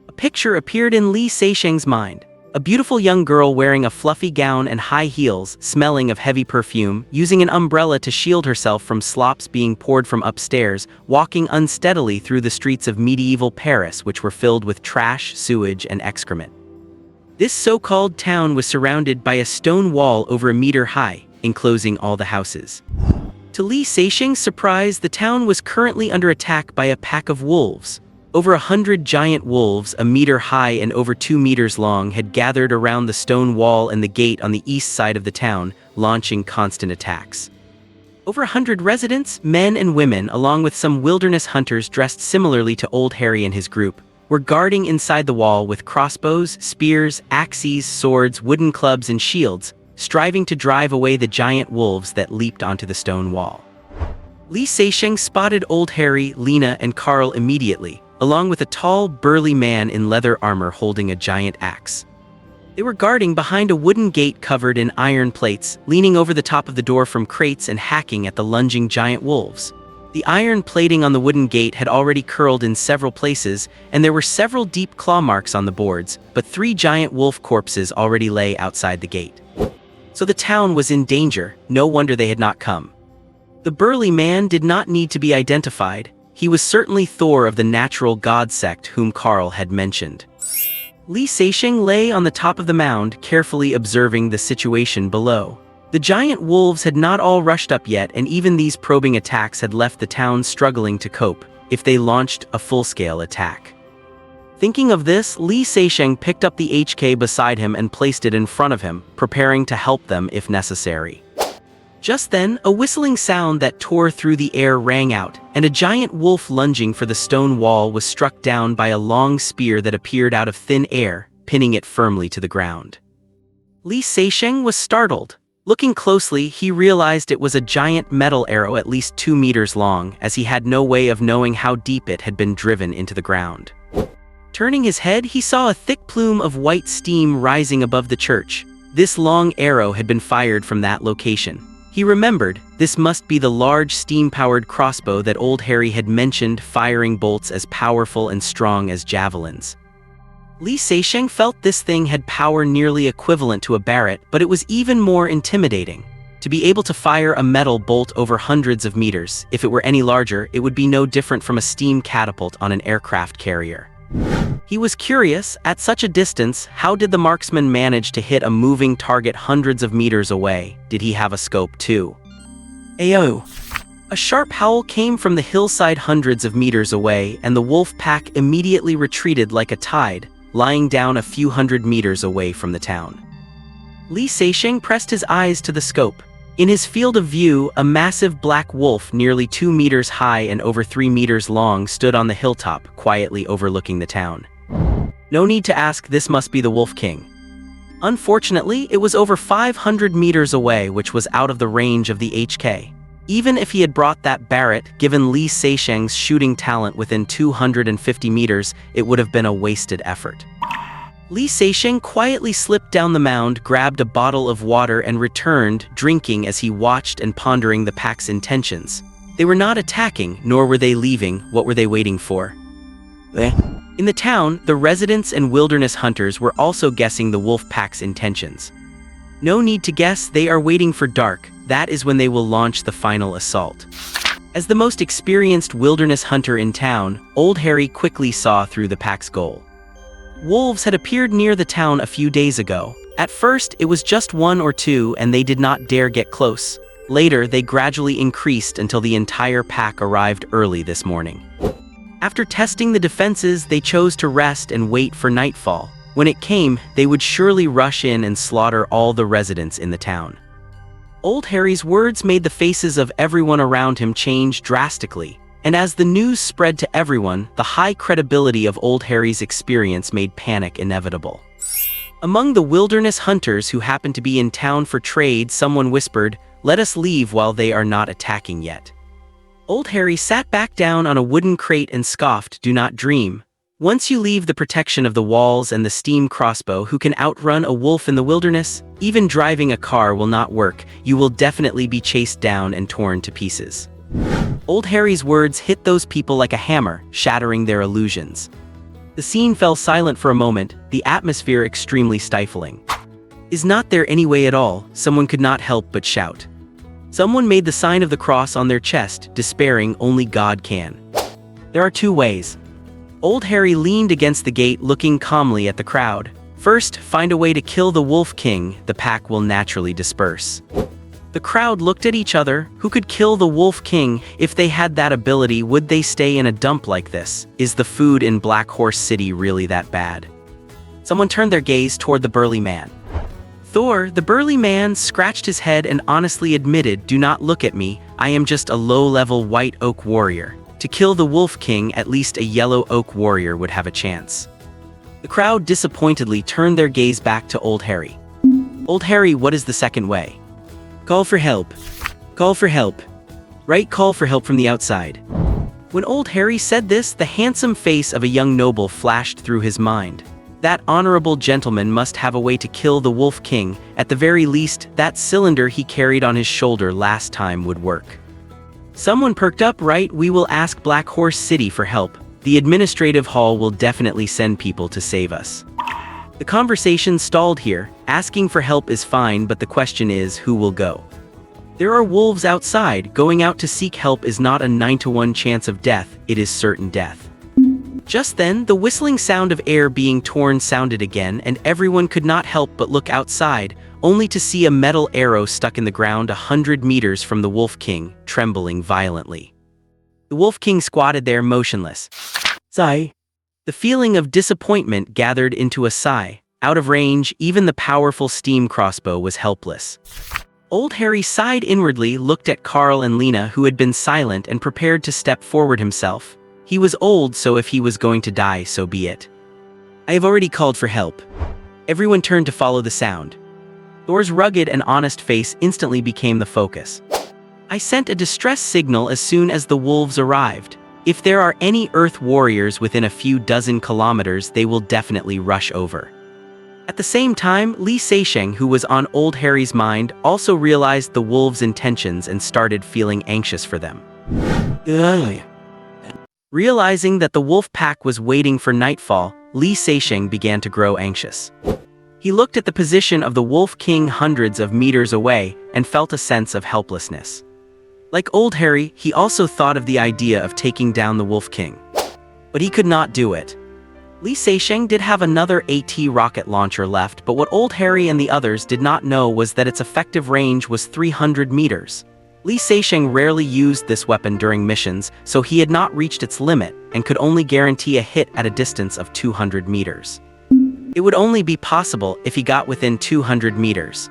A picture appeared in Li Seixing's mind. A beautiful young girl wearing a fluffy gown and high heels, smelling of heavy perfume, using an umbrella to shield herself from slops being poured from upstairs, walking unsteadily through the streets of medieval Paris, which were filled with trash, sewage, and excrement. This so-called town was surrounded by a stone wall over a meter high, enclosing all the houses. To Li Seixing's surprise, the town was currently under attack by a pack of wolves. Over 100 giant wolves, a meter high and over 2 meters long, had gathered around the stone wall and the gate on the east side of the town, launching constant attacks. Over 100 residents, men and women, along with some wilderness hunters dressed similarly to Old Harry and his group, were guarding inside the wall with crossbows, spears, axes, swords, wooden clubs, and shields, striving to drive away the giant wolves that leaped onto the stone wall. Li Seixing spotted Old Harry, Lena, and Carl immediately, along with a tall, burly man in leather armor holding a giant axe. They were guarding behind a wooden gate covered in iron plates, leaning over the top of the door from crates and hacking at the lunging giant wolves. The iron plating on the wooden gate had already curled in several places, and there were several deep claw marks on the boards, but 3 giant wolf corpses already lay outside the gate. So the town was in danger. No wonder they had not come. The burly man did not need to be identified. He was certainly Thor of the natural god sect whom Carl had mentioned. Li Seixing lay on the top of the mound, carefully observing the situation below. The giant wolves had not all rushed up yet, and even these probing attacks had left the town struggling to cope if they launched a full-scale attack. Thinking of this, Li Seixing picked up the HK beside him and placed it in front of him, preparing to help them if necessary. Just then, a whistling sound that tore through the air rang out, and a giant wolf lunging for the stone wall was struck down by a long spear that appeared out of thin air, pinning it firmly to the ground. Li Seixing was startled. Looking closely, he realized it was a giant metal arrow at least 2 meters long, as he had no way of knowing how deep it had been driven into the ground. Turning his head, he saw a thick plume of white steam rising above the church. This long arrow had been fired from that location. He remembered, this must be the large steam-powered crossbow that Old Harry had mentioned, firing bolts as powerful and strong as javelins. Li Seixing felt this thing had power nearly equivalent to a Barrett, but it was even more intimidating. To be able to fire a metal bolt over hundreds of meters, if it were any larger, it would be no different from a steam catapult on an aircraft carrier. He was curious, at such a distance, how did the marksman manage to hit a moving target hundreds of meters away? Did he have a scope too? Ayo! A sharp howl came from the hillside hundreds of meters away, and the wolf pack immediately retreated like a tide, lying down a few hundred meters away from the town. Li Seixing pressed his eyes to the scope. In his field of view, a massive black wolf nearly 2 meters high and over 3 meters long stood on the hilltop, quietly overlooking the town. No need to ask, this must be the Wolf King. Unfortunately, it was over 500 meters away, which was out of the range of the HK. Even if he had brought that Barrett, given Li Seixing's shooting talent within 250 meters, it would have been a wasted effort. Li Seixing quietly slipped down the mound, grabbed a bottle of water, and returned, drinking as he watched and pondering the pack's intentions. They were not attacking, nor were they leaving. What were they waiting for? In the town, the residents and wilderness hunters were also guessing the wolf pack's intentions. No need to guess, they are waiting for dark. That is when they will launch the final assault. As the most experienced wilderness hunter in town, Old Harry quickly saw through the pack's goal. Wolves had appeared near the town a few days ago. At first, it was just 1 or 2, and they did not dare get close. Later, they gradually increased until the entire pack arrived early this morning. After testing the defenses, they chose to rest and wait for nightfall. When it came, they would surely rush in and slaughter all the residents in the town. Old Harry's words made the faces of everyone around him change drastically, and as the news spread to everyone, the high credibility of Old Harry's experience made panic inevitable. Among the wilderness hunters who happened to be in town for trade, someone whispered, "Let us leave while they are not attacking yet." Old Harry sat back down on a wooden crate and scoffed, "Do not dream. Once you leave the protection of the walls and the steam crossbow, who can outrun a wolf in the wilderness? Even driving a car will not work. You will definitely be chased down and torn to pieces." Old Harry's words hit those people like a hammer, shattering their illusions. The scene fell silent for a moment, the atmosphere extremely stifling. "Is not there any way at all?" someone could not help but shout. Someone made the sign of the cross on their chest, despairing, "Only God can." "There are two ways." Old Harry leaned against the gate, looking calmly at the crowd. "First, find a way to kill the Wolf King. The pack will naturally disperse." The crowd looked at each other. Who could kill the Wolf King? If they had that ability, would they stay in a dump like this? Is the food in Black Horse City really that bad? Someone turned their gaze toward the burly man. Thor, the burly man, scratched his head and honestly admitted, "Do not look at me. I am just a low-level white oak warrior. To kill the Wolf King, at least a yellow oak warrior would have a chance." The crowd disappointedly turned their gaze back to Old Harry. "Old Harry, what is the second way?" "Call for help. Call for help. Right, call for help from the outside." When Old Harry said this, the handsome face of a young noble flashed through his mind. That honorable gentleman must have a way to kill the Wolf King. At the very least, that cylinder he carried on his shoulder last time would work. Someone perked up. "Right, we will ask Black Horse City for help. The administrative hall will definitely send people to save us." The conversation stalled here. Asking for help is fine, but the question is, who will go? There are wolves outside. Going out to seek help is not a 9-to-1 chance of death, it is certain death. Just then, the whistling sound of air being torn sounded again, and everyone could not help but look outside, only to see a metal arrow stuck in the ground 100 meters from the Wolf King, trembling violently. The Wolf King squatted there motionless. Sigh. The feeling of disappointment gathered into a sigh. Out of range, even the powerful steam crossbow was helpless. Old Harry sighed inwardly, looked at Carl and Lena, who had been silent, and prepared to step forward himself. He was old, so if he was going to die, so be it. "I have already called for help." Everyone turned to follow the sound. Thor's rugged and honest face instantly became the focus. "I sent a distress signal as soon as the wolves arrived. If there are any Earth warriors within a few dozen kilometers, they will definitely rush over." At the same time, Lee Seisheng, who was on Old Harry's mind, also realized the wolves' intentions and started feeling anxious for them. Realizing that the wolf pack was waiting for nightfall, Lee Seisheng began to grow anxious. He looked at the position of the Wolf King hundreds of meters away and felt a sense of helplessness. Like Old Harry, he also thought of the idea of taking down the Wolf King. But he could not do it. Lee Seisheng did have another AT rocket launcher left, but what Old Harry and the others did not know was that its effective range was 300 meters. Lee Seisheng rarely used this weapon during missions, so he had not reached its limit and could only guarantee a hit at a distance of 200 meters. It would only be possible if he got within 200 meters.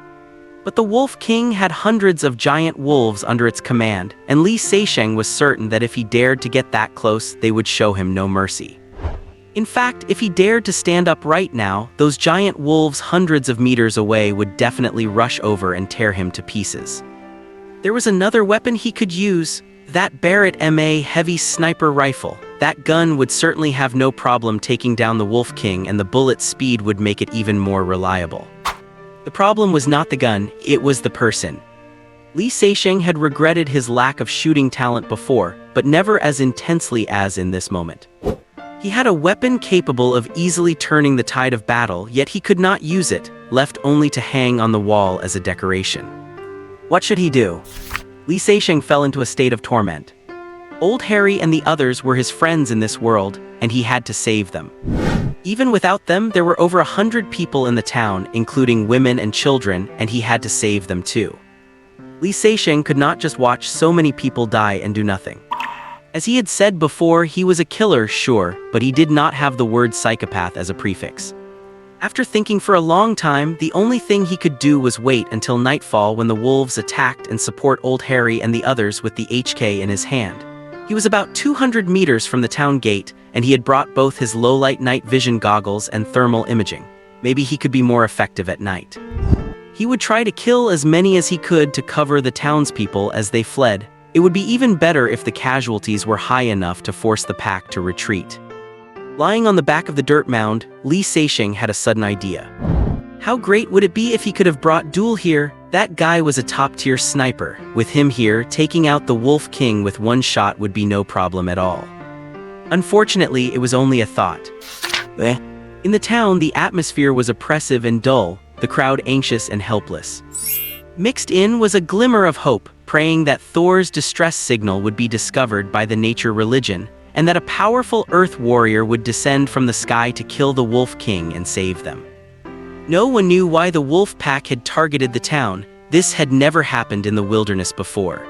But the Wolf King had hundreds of giant wolves under its command, and Lee Seisheng was certain that if he dared to get that close, they would show him no mercy. In fact, if he dared to stand up right now, those giant wolves hundreds of meters away would definitely rush over and tear him to pieces. There was another weapon he could use, that Barrett MA heavy sniper rifle. That gun would certainly have no problem taking down the Wolf King, and the bullet speed would make it even more reliable. The problem was not the gun, it was the person. Lee Seisheng had regretted his lack of shooting talent before, but never as intensely as in this moment. He had a weapon capable of easily turning the tide of battle, yet he could not use it, left only to hang on the wall as a decoration. What should he do? Lee Seisheng fell into a state of torment. Old Harry and the others were his friends in this world, and he had to save them. Even without them, there were over 100 people in the town, including women and children, and he had to save them too. Lee Seisheng could not just watch so many people die and do nothing. As he had said before, he was a killer, sure, but he did not have the word psychopath as a prefix. After thinking for a long time, the only thing he could do was wait until nightfall when the wolves attacked and support Old Harry and the others with the HK in his hand. He was about 200 meters from the town gate, and he had brought both his low-light night vision goggles and thermal imaging. Maybe he could be more effective at night. He would try to kill as many as he could to cover the townspeople as they fled. It would be even better if the casualties were high enough to force the pack to retreat. Lying on the back of the dirt mound, Li Seixing had a sudden idea. How great would it be if he could have brought Duel here? That guy was a top-tier sniper. With him here, taking out the Wolf King with one shot would be no problem at all. Unfortunately, it was only a thought. In the town, the atmosphere was oppressive and dull, the crowd anxious and helpless. Mixed in was a glimmer of hope, praying that Thor's distress signal would be discovered by the nature religion, and that a powerful earth warrior would descend from the sky to kill the Wolf King and save them. No one knew why the wolf pack had targeted the town. This had never happened in the wilderness before.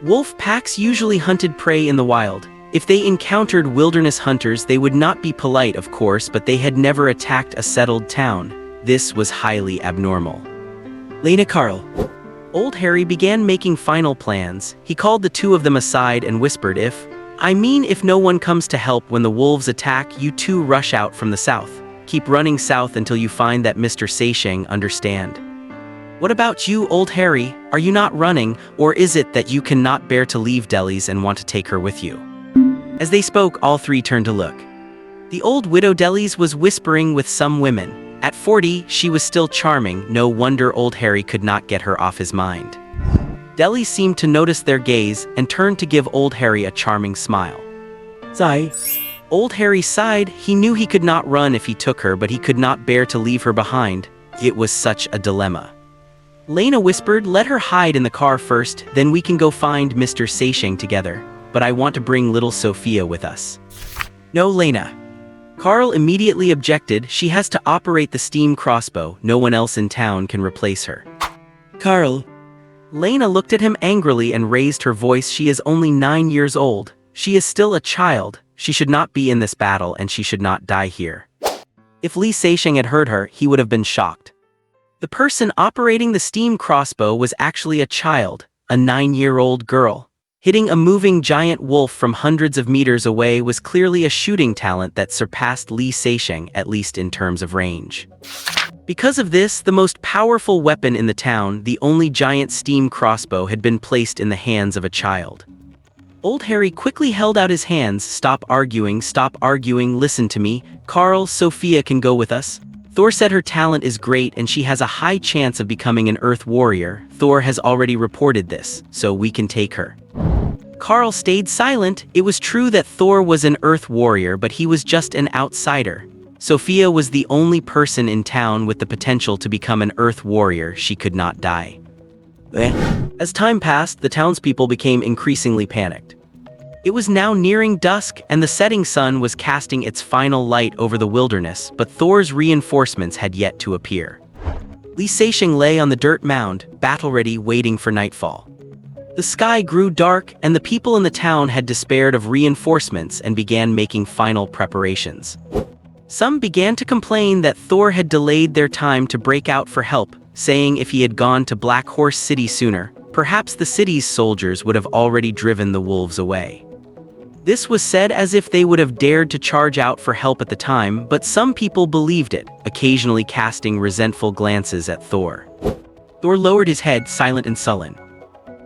Wolf packs usually hunted prey in the wild. If they encountered wilderness hunters, they would not be polite, of course, but they had never attacked a settled town. This was highly abnormal. Lena Carl. Old Harry began making final plans. He called the two of them aside and whispered, if no one comes to help when the wolves attack, you two rush out from the south. Keep running south until you find that Mr. Seixing, understand? What about you, Old Harry? Are you not running, or is it that you cannot bear to leave Delis and want to take her with you? As they spoke, all three turned to look. The old widow Delis was whispering with some women. At 40, she was still charming. No wonder Old Harry could not get her off his mind. Delis seemed to notice their gaze and turned to give Old Harry a charming smile. Sigh. Old Harry sighed. He knew he could not run if he took her, but he could not bear to leave her behind. It was such a dilemma. Lena whispered, let her hide in the car first, then we can go find Mr. Seixing together. But I want to bring little Sophia with us. No, Lena. Carl immediately objected. She has to operate the steam crossbow. No one else in town can replace her. Carl. Lena looked at him angrily and raised her voice. She is only 9 years old. She is still a child. She should not be in this battle, and she should not die here. If Li Seixing had heard her, he would have been shocked. The person operating the steam crossbow was actually a child, a 9-year-old girl. Hitting a moving giant wolf from hundreds of meters away was clearly a shooting talent that surpassed Li Seixing, at least in terms of range. Because of this, the most powerful weapon in the town, the only giant steam crossbow, had been placed in the hands of a child. Old Harry quickly held out his hands. Stop arguing, listen to me. Carl, Sophia can go with us. Thor said her talent is great and she has a high chance of becoming an Earth warrior. Thor has already reported this, so we can take her. Carl stayed silent. It was true that Thor was an Earth warrior, but he was just an outsider. Sophia was the only person in town with the potential to become an Earth warrior. She could not die. As time passed, the townspeople became increasingly panicked. It was now nearing dusk, and the setting sun was casting its final light over the wilderness, but Thor's reinforcements had yet to appear. Li Seixing lay on the dirt mound, battle-ready, waiting for nightfall. The sky grew dark, and the people in the town had despaired of reinforcements and began making final preparations. Some began to complain that Thor had delayed their time to break out for help, saying if he had gone to Black Horse City sooner, perhaps the city's soldiers would have already driven the wolves away. This was said as if they would have dared to charge out for help at the time, but some people believed it, occasionally casting resentful glances at Thor. Thor lowered his head, silent and sullen.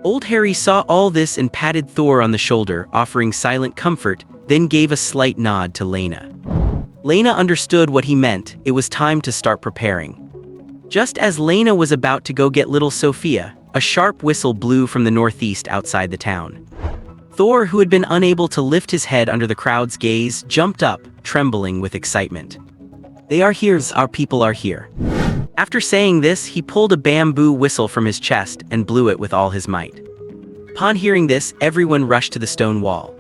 Old Harry saw all this and patted Thor on the shoulder, offering silent comfort, then gave a slight nod to Lena. Lena understood what he meant. It was time to start preparing. Just as Lena was about to go get little Sophia, a sharp whistle blew from the northeast outside the town. Thor, who had been unable to lift his head under the crowd's gaze, jumped up, trembling with excitement. They are here, our people are here. After saying this, he pulled a bamboo whistle from his chest and blew it with all his might. Upon hearing this, everyone rushed to the stone wall.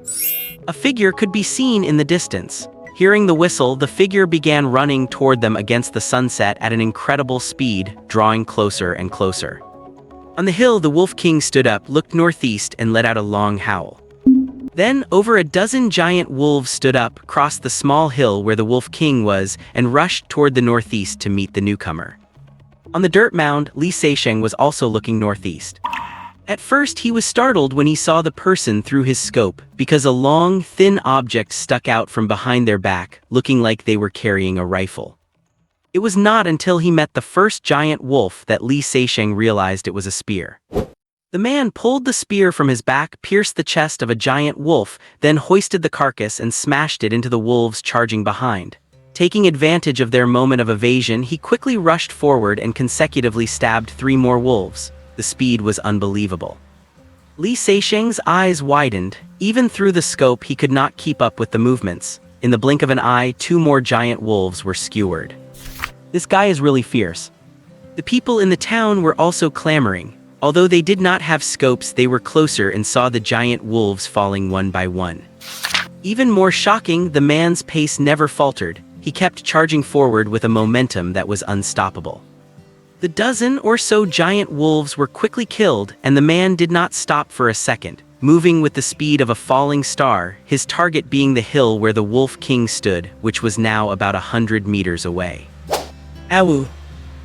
A figure could be seen in the distance. Hearing the whistle, the figure began running toward them against the sunset at an incredible speed, drawing closer and closer. On the hill, the Wolf King stood up, looked northeast, and let out a long howl. Then, over a dozen giant wolves stood up, crossed the small hill where the Wolf King was, and rushed toward the northeast to meet the newcomer. On the dirt mound, Li Seixing was also looking northeast. At first, he was startled when he saw the person through his scope, because a long, thin object stuck out from behind their back, looking like they were carrying a rifle. It was not until he met the first giant wolf that Li Seixing realized it was a spear. The man pulled the spear from his back, pierced the chest of a giant wolf, then hoisted the carcass and smashed it into the wolves charging behind. Taking advantage of their moment of evasion, he quickly rushed forward and consecutively stabbed 3 more wolves. The speed was unbelievable. Li Seixing's eyes widened. Even through the scope, he could not keep up with the movements. In the blink of an eye, 2 more giant wolves were skewered. This guy is really fierce. The people in the town were also clamoring. Although they did not have scopes, they were closer and saw the giant wolves falling one by one. Even more shocking, the man's pace never faltered. He kept charging forward with a momentum that was unstoppable. The dozen or so giant wolves were quickly killed, and the man did not stop for a second, moving with the speed of a falling star, his target being the hill where the Wolf King stood, which was now about 100 meters away. Awu!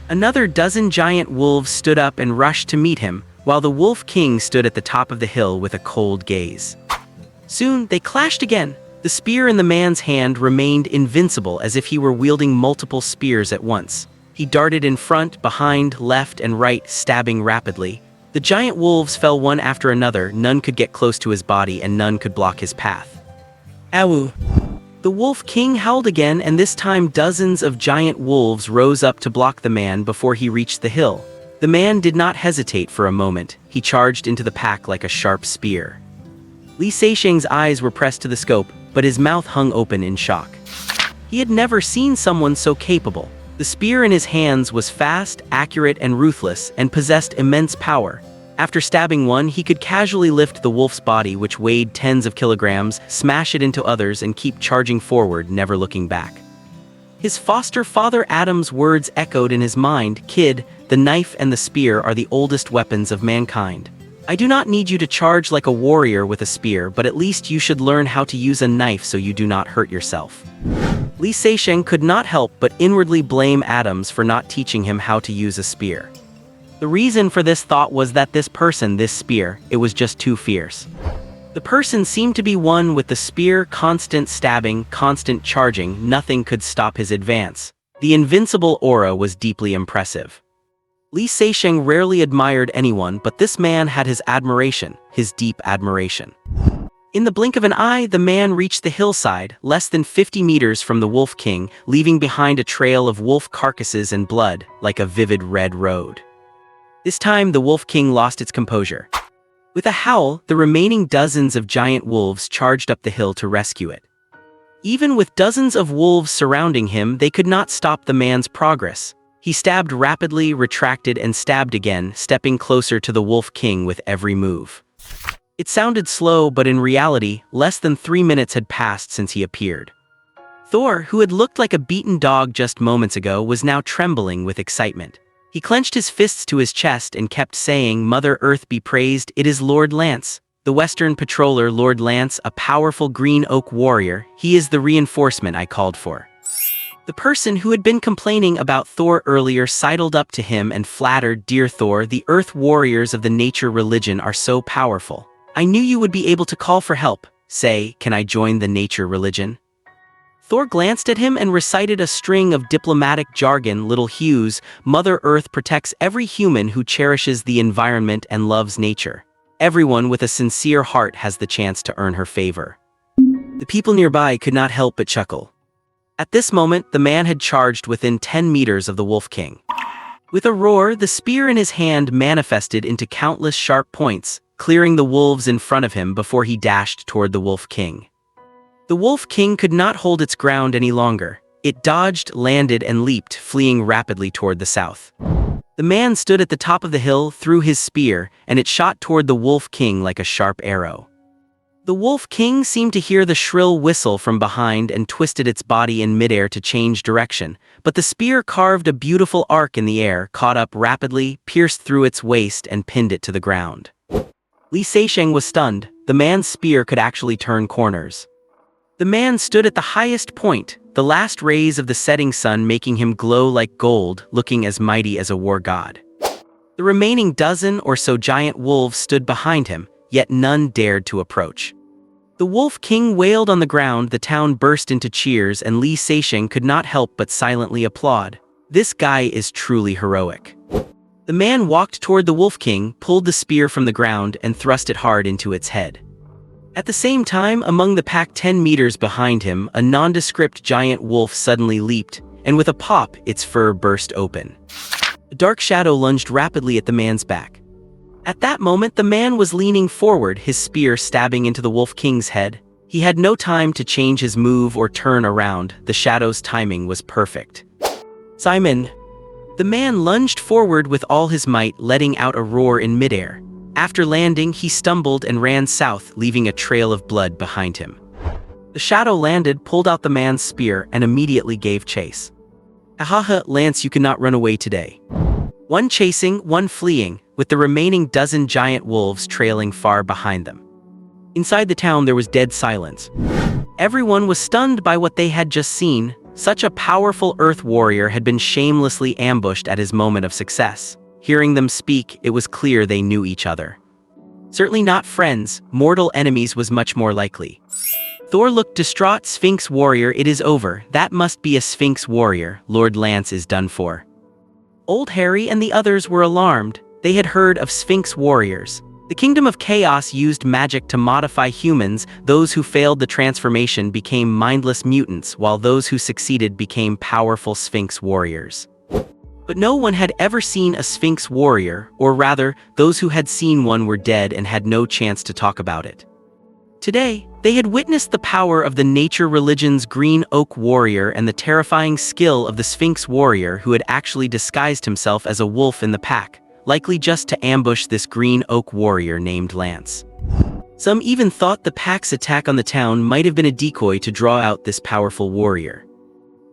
Another dozen giant wolves stood up and rushed to meet him, while the Wolf King stood at the top of the hill with a cold gaze. Soon, they clashed again. The spear in the man's hand remained invincible, as if he were wielding multiple spears at once. He darted in front, behind, left, and right, stabbing rapidly. The giant wolves fell one after another. None could get close to his body, and none could block his path. Awu! The Wolf King howled again, and this time dozens of giant wolves rose up to block the man before he reached the hill. The man did not hesitate for a moment. He charged into the pack like a sharp spear. Li Seixing's eyes were pressed to the scope, but his mouth hung open in shock. He had never seen someone so capable. The spear in his hands was fast, accurate, and ruthless, and possessed immense power. After stabbing one, he could casually lift the wolf's body, which weighed tens of kilograms, smash it into others, and keep charging forward, never looking back. His foster father Adam's words echoed in his mind, "Kid, the knife and the spear are the oldest weapons of mankind. I do not need you to charge like a warrior with a spear, but at least you should learn how to use a knife so you do not hurt yourself." Li Seixing could not help but inwardly blame Adams for not teaching him how to use a spear. The reason for this thought was that this spear, it was just too fierce. The person seemed to be one with the spear, constant stabbing, constant charging, nothing could stop his advance. The invincible aura was deeply impressive. Li Seixing rarely admired anyone, but this man had his admiration, his deep admiration. In the blink of an eye, the man reached the hillside, less than 50 meters from the Wolf King, leaving behind a trail of wolf carcasses and blood, like a vivid red road. This time, the Wolf King lost its composure. With a howl, the remaining dozens of giant wolves charged up the hill to rescue it. Even with dozens of wolves surrounding him, they could not stop the man's progress. He stabbed rapidly, retracted, and stabbed again, stepping closer to the Wolf King with every move. It sounded slow, but in reality, less than 3 minutes had passed since he appeared. Thor, who had looked like a beaten dog just moments ago, was now trembling with excitement. He clenched his fists to his chest and kept saying, "Mother Earth be praised, it is Lord Lance. The Western Patroller, Lord Lance, a powerful green oak warrior. He is the reinforcement I called for." The person who had been complaining about Thor earlier sidled up to him and flattered, "Dear Thor, the Earth warriors of the nature religion are so powerful. I knew you would be able to call for help. Say, can I join the nature religion?" Thor glanced at him and recited a string of diplomatic jargon. "Little Hughes, Mother Earth protects every human who cherishes the environment and loves nature. Everyone with a sincere heart has the chance to earn her favor." The people nearby could not help but chuckle. At this moment, the man had charged within 10 meters of the Wolf King. With a roar, the spear in his hand manifested into countless sharp points, clearing the wolves in front of him before he dashed toward the Wolf King. The Wolf King could not hold its ground any longer. It dodged, landed, and leaped, fleeing rapidly toward the south. The man stood at the top of the hill, threw his spear, and it shot toward the Wolf King like a sharp arrow. The Wolf King seemed to hear the shrill whistle from behind and twisted its body in midair to change direction, but the spear carved a beautiful arc in the air, caught up rapidly, pierced through its waist, and pinned it to the ground. Li Seixing was stunned. the man's spear could actually turn corners. The man stood at the highest point, the last rays of the setting sun making him glow like gold, looking as mighty as a war god. The remaining dozen or so giant wolves stood behind him, yet none dared to approach. The Wolf King wailed on the ground, the town burst into cheers, and Li Seisheng could not help but silently applaud. This guy is truly heroic. The man walked toward the Wolf King, pulled the spear from the ground, and thrust it hard into its head. At the same time, among the pack 10 meters behind him, a nondescript giant wolf suddenly leaped, and with a pop, its fur burst open. A dark shadow lunged rapidly at the man's back. At that moment, the man was leaning forward, his spear stabbing into the Wolf King's head. He had no time to change his move or turn around. The shadow's timing was perfect. Simon! The man lunged forward with all his might, letting out a roar in midair. After landing, he stumbled and ran south, leaving a trail of blood behind him. The shadow landed, pulled out the man's spear, and immediately gave chase. Ahaha, Lance, you cannot run away today. One chasing, one fleeing, with the remaining dozen giant wolves trailing far behind them. Inside the town there was dead silence. Everyone was stunned by what they had just seen. Such a powerful earth warrior had been shamelessly ambushed at his moment of success. Hearing them speak, it was clear they knew each other. Certainly not friends, mortal enemies was much more likely. Thor looked distraught. Sphinx warrior, it is over. That must be a Sphinx warrior. Lord Lance is done for. Old Harry and the others were alarmed. They had heard of Sphinx warriors. The Kingdom of Chaos used magic to modify humans. Those who failed the transformation became mindless mutants, while those who succeeded became powerful Sphinx warriors. But no one had ever seen a Sphinx warrior, or rather, those who had seen one were dead and had no chance to talk about it. Today, they had witnessed the power of the nature religion's green oak warrior and the terrifying skill of the Sphinx warrior who had actually disguised himself as a wolf in the pack, likely just to ambush this green oak warrior named Lance. Some even thought the pack's attack on the town might have been a decoy to draw out this powerful warrior.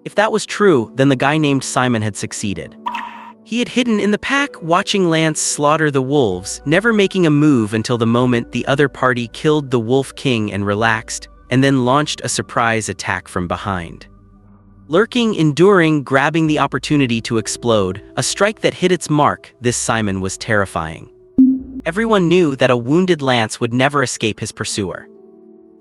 If that was true, then the guy named Simon had succeeded. He had hidden in the pack, watching Lance slaughter the wolves, never making a move until the moment the other party killed the Wolf King and relaxed, and then launched a surprise attack from behind. Lurking, enduring, grabbing the opportunity to explode, a strike that hit its mark, this Simon was terrifying. Everyone knew that a wounded Lance would never escape his pursuer.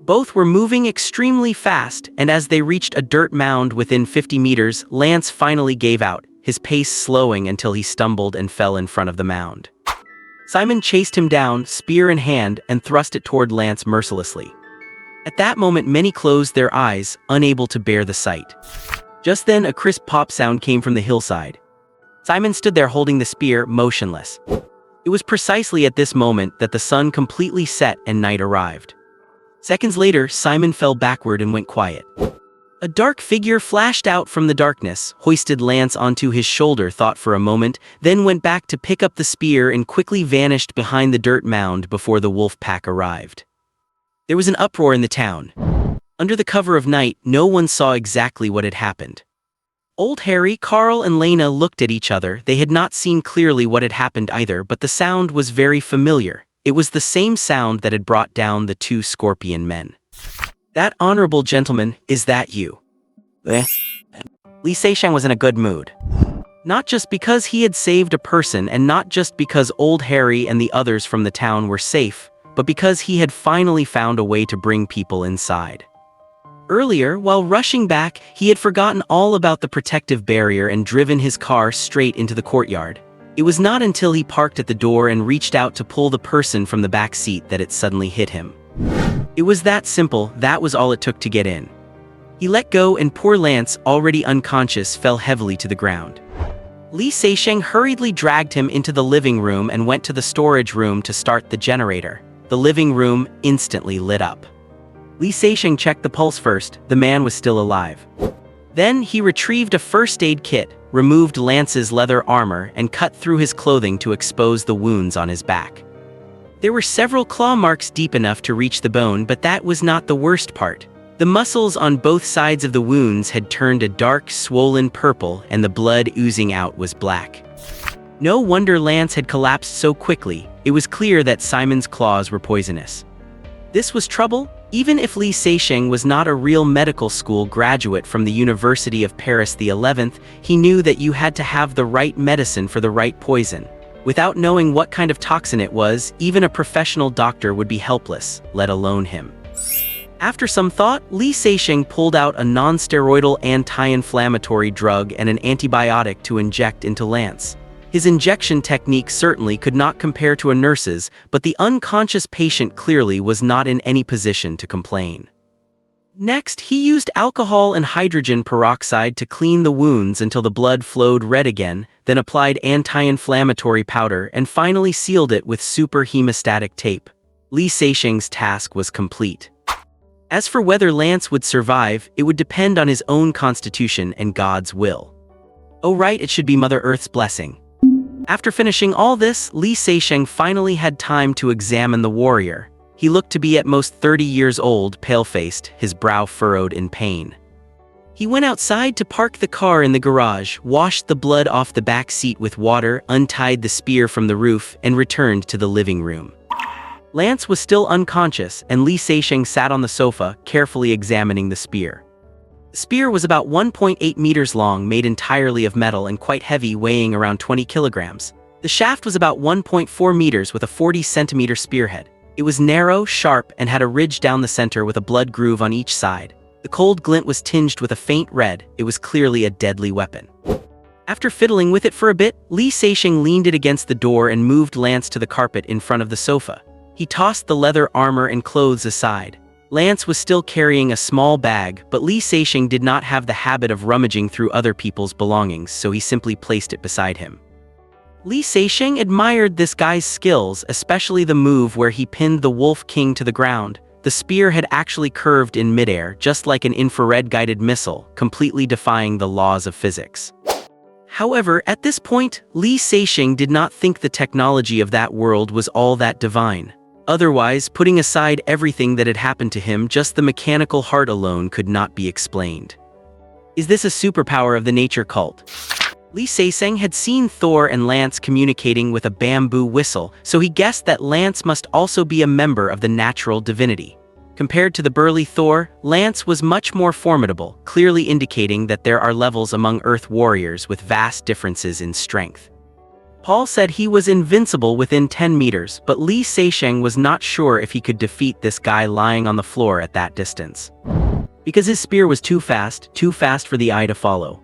Both were moving extremely fast, and as they reached a dirt mound within 50 meters, Lance finally gave out, his pace slowing until he stumbled and fell in front of the mound. Simon chased him down, spear in hand, and thrust it toward Lance mercilessly. At that moment, many closed their eyes, unable to bear the sight. Just then, a crisp pop sound came from the hillside. Simon stood there holding the spear, motionless. It was precisely at this moment that the sun completely set and night arrived. Seconds later, Simon fell backward and went quiet. A dark figure flashed out from the darkness, hoisted Lance onto his shoulder, thought for a moment, then went back to pick up the spear and quickly vanished behind the dirt mound before the wolf pack arrived. There was an uproar in the town. Under the cover of night, no one saw exactly what had happened. Old Harry, Carl, and Lena looked at each other. They had not seen clearly what had happened either, but the sound was very familiar. It was the same sound that had brought down the two scorpion men. That honorable gentleman, is that you? Li Seisheng was in a good mood. Not just because he had saved a person and not just because Old Harry and the others from the town were safe, but because he had finally found a way to bring people inside. Earlier, while rushing back, he had forgotten all about the protective barrier and driven his car straight into the courtyard. It was not until he parked at the door and reached out to pull the person from the back seat that it suddenly hit him. It was that simple. That was all it took to get in. He let go and poor Lance, already unconscious, fell heavily to the ground. Li Seisheng hurriedly dragged him into the living room and went to the storage room to start the generator. The living room instantly lit up. Li Seisheng checked the pulse first. The man was still alive. Then he retrieved a first aid kit, removed Lance's leather armor, and cut through his clothing to expose the wounds on his back. There were several claw marks deep enough to reach the bone, but that was not the worst part. The muscles on both sides of the wounds had turned a dark, swollen purple, and the blood oozing out was black. No wonder Lance had collapsed so quickly. It was clear that Simon's claws were poisonous. This was trouble. Even if Li Seixing was not a real medical school graduate from the University of Paris the 11th, he knew that you had to have the right medicine for the right poison. Without knowing what kind of toxin it was, even a professional doctor would be helpless, let alone him. After some thought, Li Seixing pulled out a non-steroidal anti-inflammatory drug and an antibiotic to inject into Lance. His injection technique certainly could not compare to a nurse's, but the unconscious patient clearly was not in any position to complain. Next, he used alcohol and hydrogen peroxide to clean the wounds until the blood flowed red again, then applied anti-inflammatory powder and finally sealed it with super hemostatic tape. Li Seixing's task was complete. As for whether Lance would survive, it would depend on his own constitution and God's will. Oh right, it should be Mother Earth's blessing. After finishing all this, Li Seixing finally had time to examine the warrior. He looked to be at most 30 years old, pale-faced, his brow furrowed in pain. He went outside to park the car in the garage, washed the blood off the back seat with water, untied the spear from the roof, and returned to the living room. Lance was still unconscious, and Li Seixing sat on the sofa, carefully examining the spear. The spear was about 1.8 meters long, made entirely of metal and quite heavy, weighing around 20 kilograms. The shaft was about 1.4 meters with a 40-centimeter spearhead. It was narrow, sharp, and had a ridge down the center with a blood groove on each side. The cold glint was tinged with a faint red. It was clearly a deadly weapon. After fiddling with it for a bit, Li Seixing leaned it against the door and moved Lance to the carpet in front of the sofa. He tossed the leather armor and clothes aside. Lance was still carrying a small bag, but Li Seixing did not have the habit of rummaging through other people's belongings, so he simply placed it beside him. Li Seixing admired this guy's skills, especially the move where he pinned the Wolf King to the ground. The spear had actually curved in midair, just like an infrared-guided missile, completely defying the laws of physics. However, at this point, Li Seixing did not think the technology of that world was all that divine. Otherwise, putting aside everything that had happened to him, just the mechanical heart alone could not be explained. Is this a superpower of the nature cult? Li Seixing had seen Thor and Lance communicating with a bamboo whistle, so he guessed that Lance must also be a member of the natural divinity. Compared to the burly Thor, Lance was much more formidable, clearly indicating that there are levels among Earth warriors with vast differences in strength. Paul said he was invincible within 10 meters, but Li Seixing was not sure if he could defeat this guy lying on the floor at that distance. Because his spear was too fast for the eye to follow.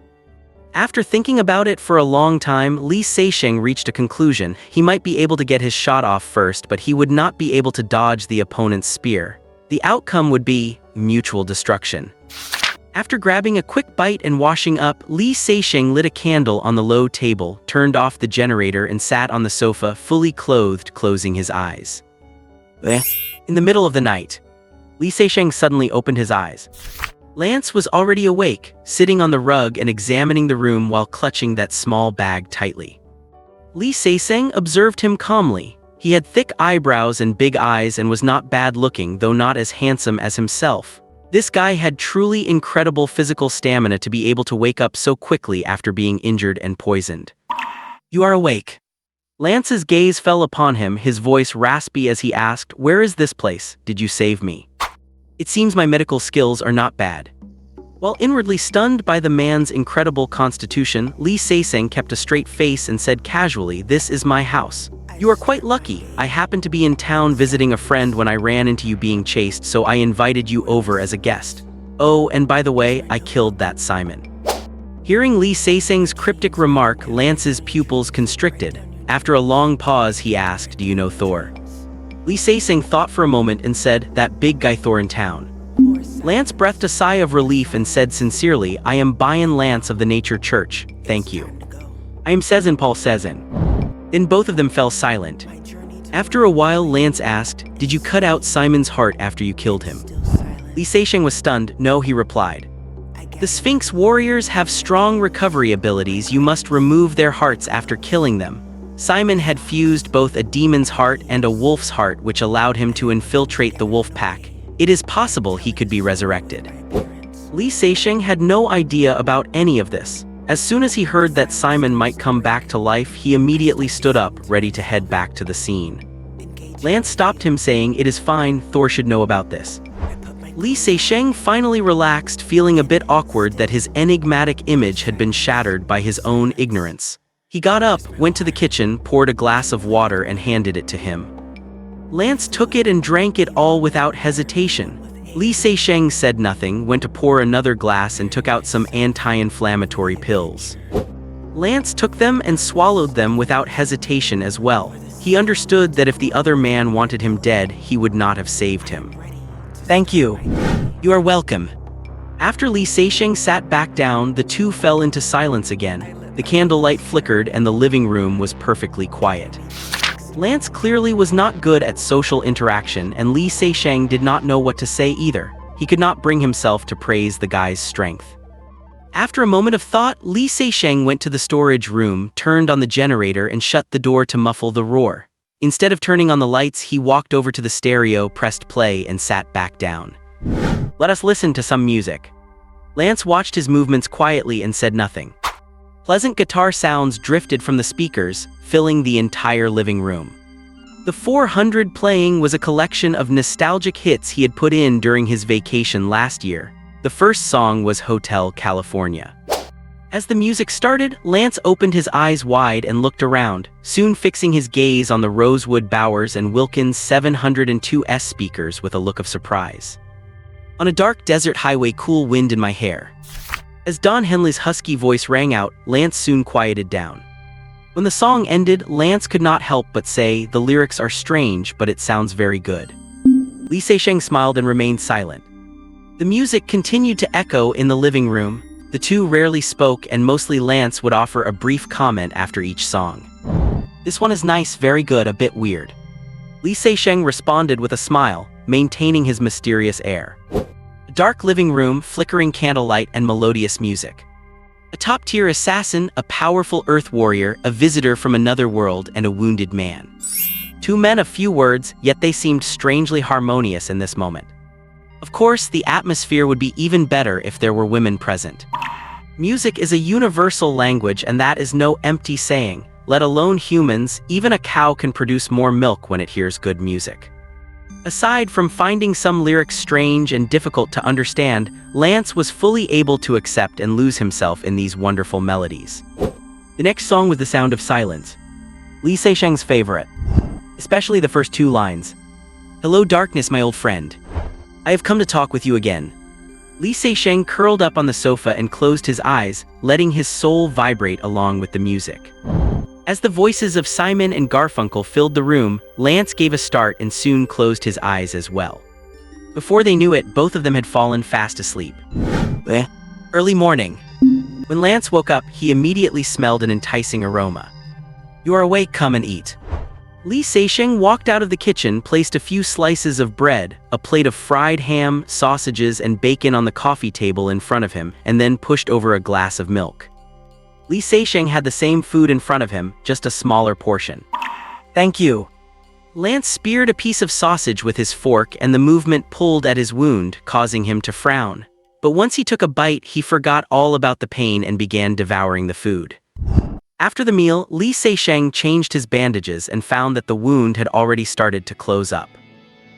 After thinking about it for a long time, Li Seixing reached a conclusion. He might be able to get his shot off first, but he would not be able to dodge the opponent's spear. The outcome would be mutual destruction. After grabbing a quick bite and washing up, Li Seixing lit a candle on the low table, turned off the generator and sat on the sofa, fully clothed, closing his eyes. In the middle of the night, Li Seixing suddenly opened his eyes. Lance was already awake, sitting on the rug and examining the room while clutching that small bag tightly. Li Seixing observed him calmly. He had thick eyebrows and big eyes and was not bad-looking, though not as handsome as himself. This guy had truly incredible physical stamina to be able to wake up so quickly after being injured and poisoned. You are awake. Lance's gaze fell upon him, his voice raspy as he asked, "Where is this place? Did you save me?" It seems my medical skills are not bad. While inwardly stunned by the man's incredible constitution, Li Seixing kept a straight face and said casually, "This is my house. You are quite lucky. I happened to be in town visiting a friend when I ran into you being chased, so I invited you over as a guest. Oh, and by the way, I killed that Simon." Hearing Li Seixing's cryptic remark, Lance's pupils constricted. After a long pause, he asked, "Do you know Thor?" Li Seixing thought for a moment and said, "That big guy Thor in town." Lance breathed a sigh of relief and said sincerely, "I am Bayan Lance of the Nature Church, thank you." "I am Sezin Paul Sezin." Then both of them fell silent. After a while, Lance asked, "Did you cut out Simon's heart after you killed him?" Li Seixing was stunned. "No," he replied. "The Sphinx warriors have strong recovery abilities. You must remove their hearts after killing them. Simon had fused both a demon's heart and a wolf's heart, which allowed him to infiltrate the wolf pack. It is possible he could be resurrected." Li Seixing had no idea about any of this. As soon as he heard that Simon might come back to life, he immediately stood up, ready to head back to the scene. Lance stopped him, saying, "It is fine, Thor should know about this." Li Seixing finally relaxed, feeling a bit awkward that his enigmatic image had been shattered by his own ignorance. He got up, went to the kitchen, poured a glass of water and handed it to him. Lance took it and drank it all without hesitation. Li Seixing said nothing, went to pour another glass and took out some anti-inflammatory pills. Lance took them and swallowed them without hesitation as well. He understood that if the other man wanted him dead, he would not have saved him. "Thank you. You are welcome." After Li Seixing sat back down, the two fell into silence again. The candlelight flickered and the living room was perfectly quiet. Lance clearly was not good at social interaction, and Li Seixing did not know what to say either. He could not bring himself to praise the guy's strength. After a moment of thought, Li Seixing went to the storage room, turned on the generator and shut the door to muffle the roar. Instead of turning on the lights, he walked over to the stereo, pressed play, and sat back down. "Let us listen to some music." Lance watched his movements quietly and said nothing. Pleasant guitar sounds drifted from the speakers, filling the entire living room. The 400 playing was a collection of nostalgic hits he had put in during his vacation last year. The first song was Hotel California. As the music started, Lance opened his eyes wide and looked around, soon fixing his gaze on the Rosewood Bowers and Wilkins 702S speakers with a look of surprise. "On a dark desert highway, cool wind in my hair." As Don Henley's husky voice rang out, Lance soon quieted down. When the song ended, Lance could not help but say, "The lyrics are strange, but it sounds very good." Li Seixing smiled and remained silent. The music continued to echo in the living room. The two rarely spoke, and mostly Lance would offer a brief comment after each song. "This one is nice, very good, a bit weird." Li Seixing responded with a smile, maintaining his mysterious air. A dark living room, flickering candlelight, and melodious music. A top-tier assassin, a powerful earth warrior, a visitor from another world, and a wounded man. Two men of few words, yet they seemed strangely harmonious in this moment. Of course, the atmosphere would be even better if there were women present. Music is a universal language, and that is no empty saying. Let alone humans, even a cow can produce more milk when it hears good music. Aside from finding some lyrics strange and difficult to understand, Lance was fully able to accept and lose himself in these wonderful melodies. The next song was The Sound of Silence, Li Seixing's favorite, especially the first two lines. "Hello darkness, my old friend. I have come to talk with you again." Li Seixing curled up on the sofa and closed his eyes, letting his soul vibrate along with the music. As the voices of Simon and Garfunkel filled the room, Lance gave a start and soon closed his eyes as well. Before they knew it, both of them had fallen fast asleep. Early morning. When Lance woke up, he immediately smelled an enticing aroma. "You are awake, come and eat." Li Seixing walked out of the kitchen, placed a few slices of bread, a plate of fried ham, sausages, and bacon on the coffee table in front of him, and then pushed over a glass of milk. Li Seixing had the same food in front of him, just a smaller portion. "Thank you." Lance speared a piece of sausage with his fork, and the movement pulled at his wound, causing him to frown. But once he took a bite, he forgot all about the pain and began devouring the food. After the meal, Li Seixing changed his bandages and found that the wound had already started to close up.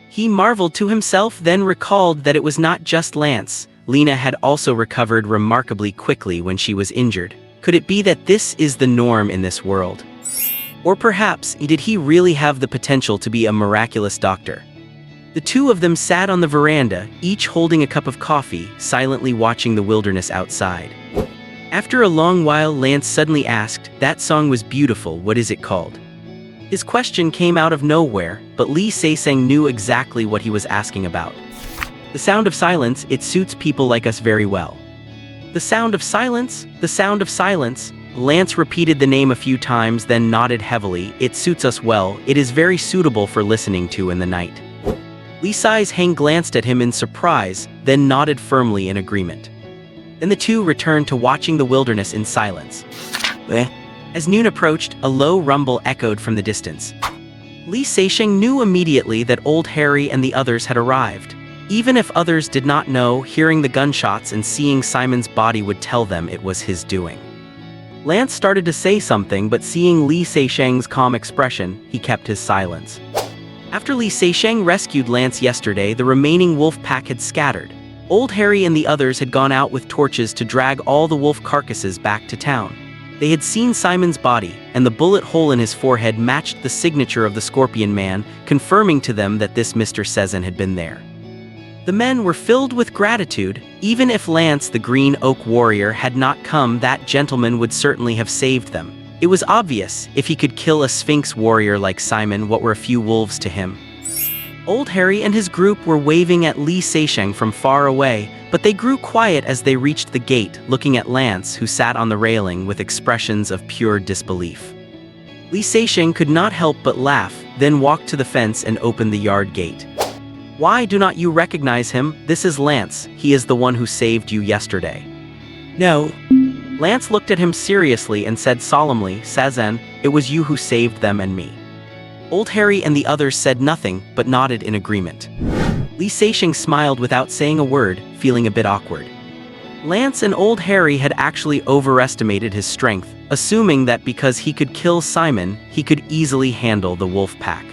He marveled to himself, then recalled that it was not just Lance. Lena had also recovered remarkably quickly when she was injured. Could it be that this is the norm in this world? Or perhaps, did he really have the potential to be a miraculous doctor? The two of them sat on the veranda, each holding a cup of coffee, silently watching the wilderness outside. After a long while, Lance suddenly asked, "That song was beautiful, what is it called?" His question came out of nowhere, but Li Seixing knew exactly what he was asking about. "The Sound of Silence, it suits people like us very well." "The Sound of Silence? The Sound of Silence?" Lance repeated the name a few times, then nodded heavily. "It suits us well, it is very suitable for listening to in the night." Li Seixing glanced at him in surprise, then nodded firmly in agreement. Then the two returned to watching the wilderness in silence. As noon approached, a low rumble echoed from the distance. Li Seixing knew immediately that Old Harry and the others had arrived. Even if others did not know, hearing the gunshots and seeing Simon's body would tell them it was his doing. Lance started to say something, but seeing Li Seixing's calm expression, he kept his silence. After Li Seixing rescued Lance yesterday, the remaining wolf pack had scattered. Old Harry and the others had gone out with torches to drag all the wolf carcasses back to town. They had seen Simon's body, and the bullet hole in his forehead matched the signature of the Scorpion Man, confirming to them that this Mr. Sezin had been there. The men were filled with gratitude. Even if Lance, the Green Oak Warrior, had not come, that gentleman would certainly have saved them. It was obvious, if he could kill a Sphinx warrior like Simon, what were a few wolves to him? Old Harry and his group were waving at Li Seixing from far away, but they grew quiet as they reached the gate, looking at Lance, who sat on the railing with expressions of pure disbelief. Li Seixing could not help but laugh, then walked to the fence and opened the yard gate. "Why do not you recognize him? This is Lance. He is the one who saved you yesterday." "No." Lance looked at him seriously and said solemnly, "Sezin, it was you who saved them and me." Old Harry and the others said nothing, but nodded in agreement. Li Seixing smiled without saying a word, feeling a bit awkward. Lance and Old Harry had actually overestimated his strength, assuming that because he could kill Simon, he could easily handle the wolf pack.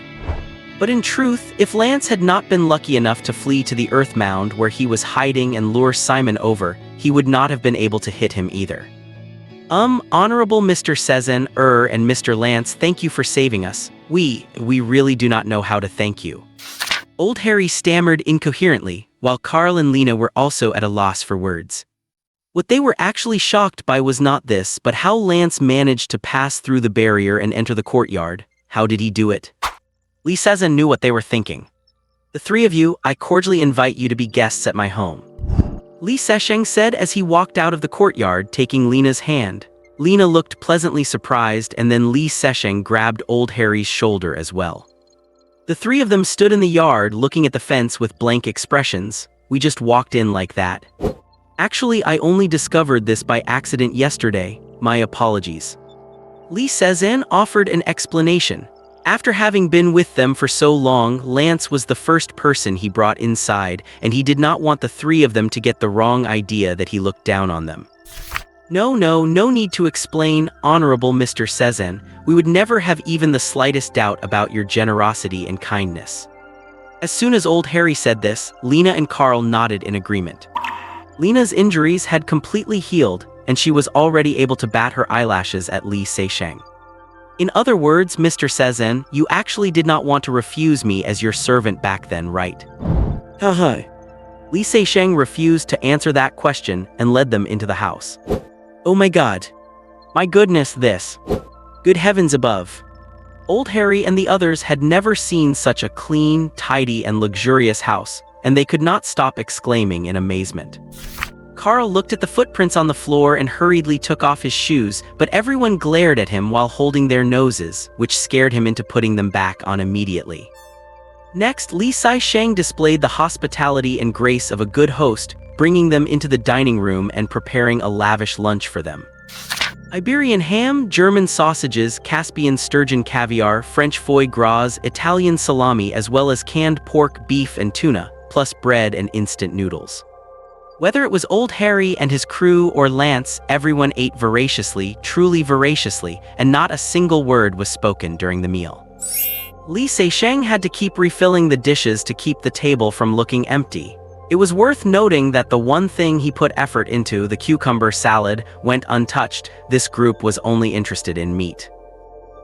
But in truth, if Lance had not been lucky enough to flee to the earth mound where he was hiding and lure Simon over, he would not have been able to hit him either. Honorable Mr. Sezin, and Mr. Lance, thank you for saving us. We really do not know how to thank you." Old Harry stammered incoherently, while Carl and Lena were also at a loss for words. What they were actually shocked by was not this, but how Lance managed to pass through the barrier and enter the courtyard. How did he do it? Li Sezin knew what they were thinking. "The three of you, I cordially invite you to be guests at my home," Li Seixing said as he walked out of the courtyard, taking Lena's hand. Lena looked pleasantly surprised, and then Li Seixing grabbed Old Harry's shoulder as well. The three of them stood in the yard looking at the fence with blank expressions. "We just walked in like that. Actually, I only discovered this by accident yesterday. My apologies." Li Sezin offered an explanation. After having been with them for so long, Lance was the first person he brought inside, and he did not want the three of them to get the wrong idea that he looked down on them. No need to explain, Honorable Mr. Sezin. We would never have even the slightest doubt about your generosity and kindness." As soon as Old Harry said this, Lena and Carl nodded in agreement. Lena's injuries had completely healed, and she was already able to bat her eyelashes at Li Seixing. "In other words, Mr. Sezin, you actually did not want to refuse me as your servant back then, right?" Haha. Li Seixing refused to answer that question and led them into the house. "Oh my god. My goodness, this. Good heavens above." Old Harry and the others had never seen such a clean, tidy, and luxurious house, and they could not stop exclaiming in amazement. Carl looked at the footprints on the floor and hurriedly took off his shoes, but everyone glared at him while holding their noses, which scared him into putting them back on immediately. Next, Li Seixing displayed the hospitality and grace of a good host, bringing them into the dining room and preparing a lavish lunch for them. Iberian ham, German sausages, Caspian sturgeon caviar, French foie gras, Italian salami, as well as canned pork, beef, and tuna, plus bread and instant noodles. Whether it was Old Harry and his crew or Lance, everyone ate voraciously, truly voraciously, and not a single word was spoken during the meal. Li Seixing had to keep refilling the dishes to keep the table from looking empty. It was worth noting that the one thing he put effort into, the cucumber salad, went untouched. This group was only interested in meat.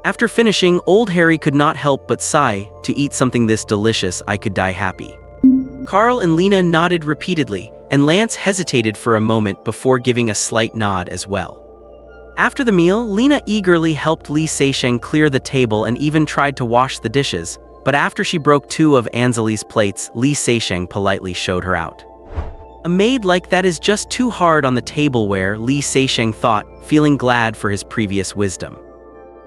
After finishing, Old Harry could not help but sigh, "To eat something this delicious, I could die happy." Carl and Lena nodded repeatedly, and Lance hesitated for a moment before giving a slight nod as well. After the meal, Lena eagerly helped Li Seixing clear the table and even tried to wash the dishes, but after she broke two of Anjali's plates, Li Seixing politely showed her out. A maid like that is just too hard on the tableware, Li Seixing thought, feeling glad for his previous wisdom.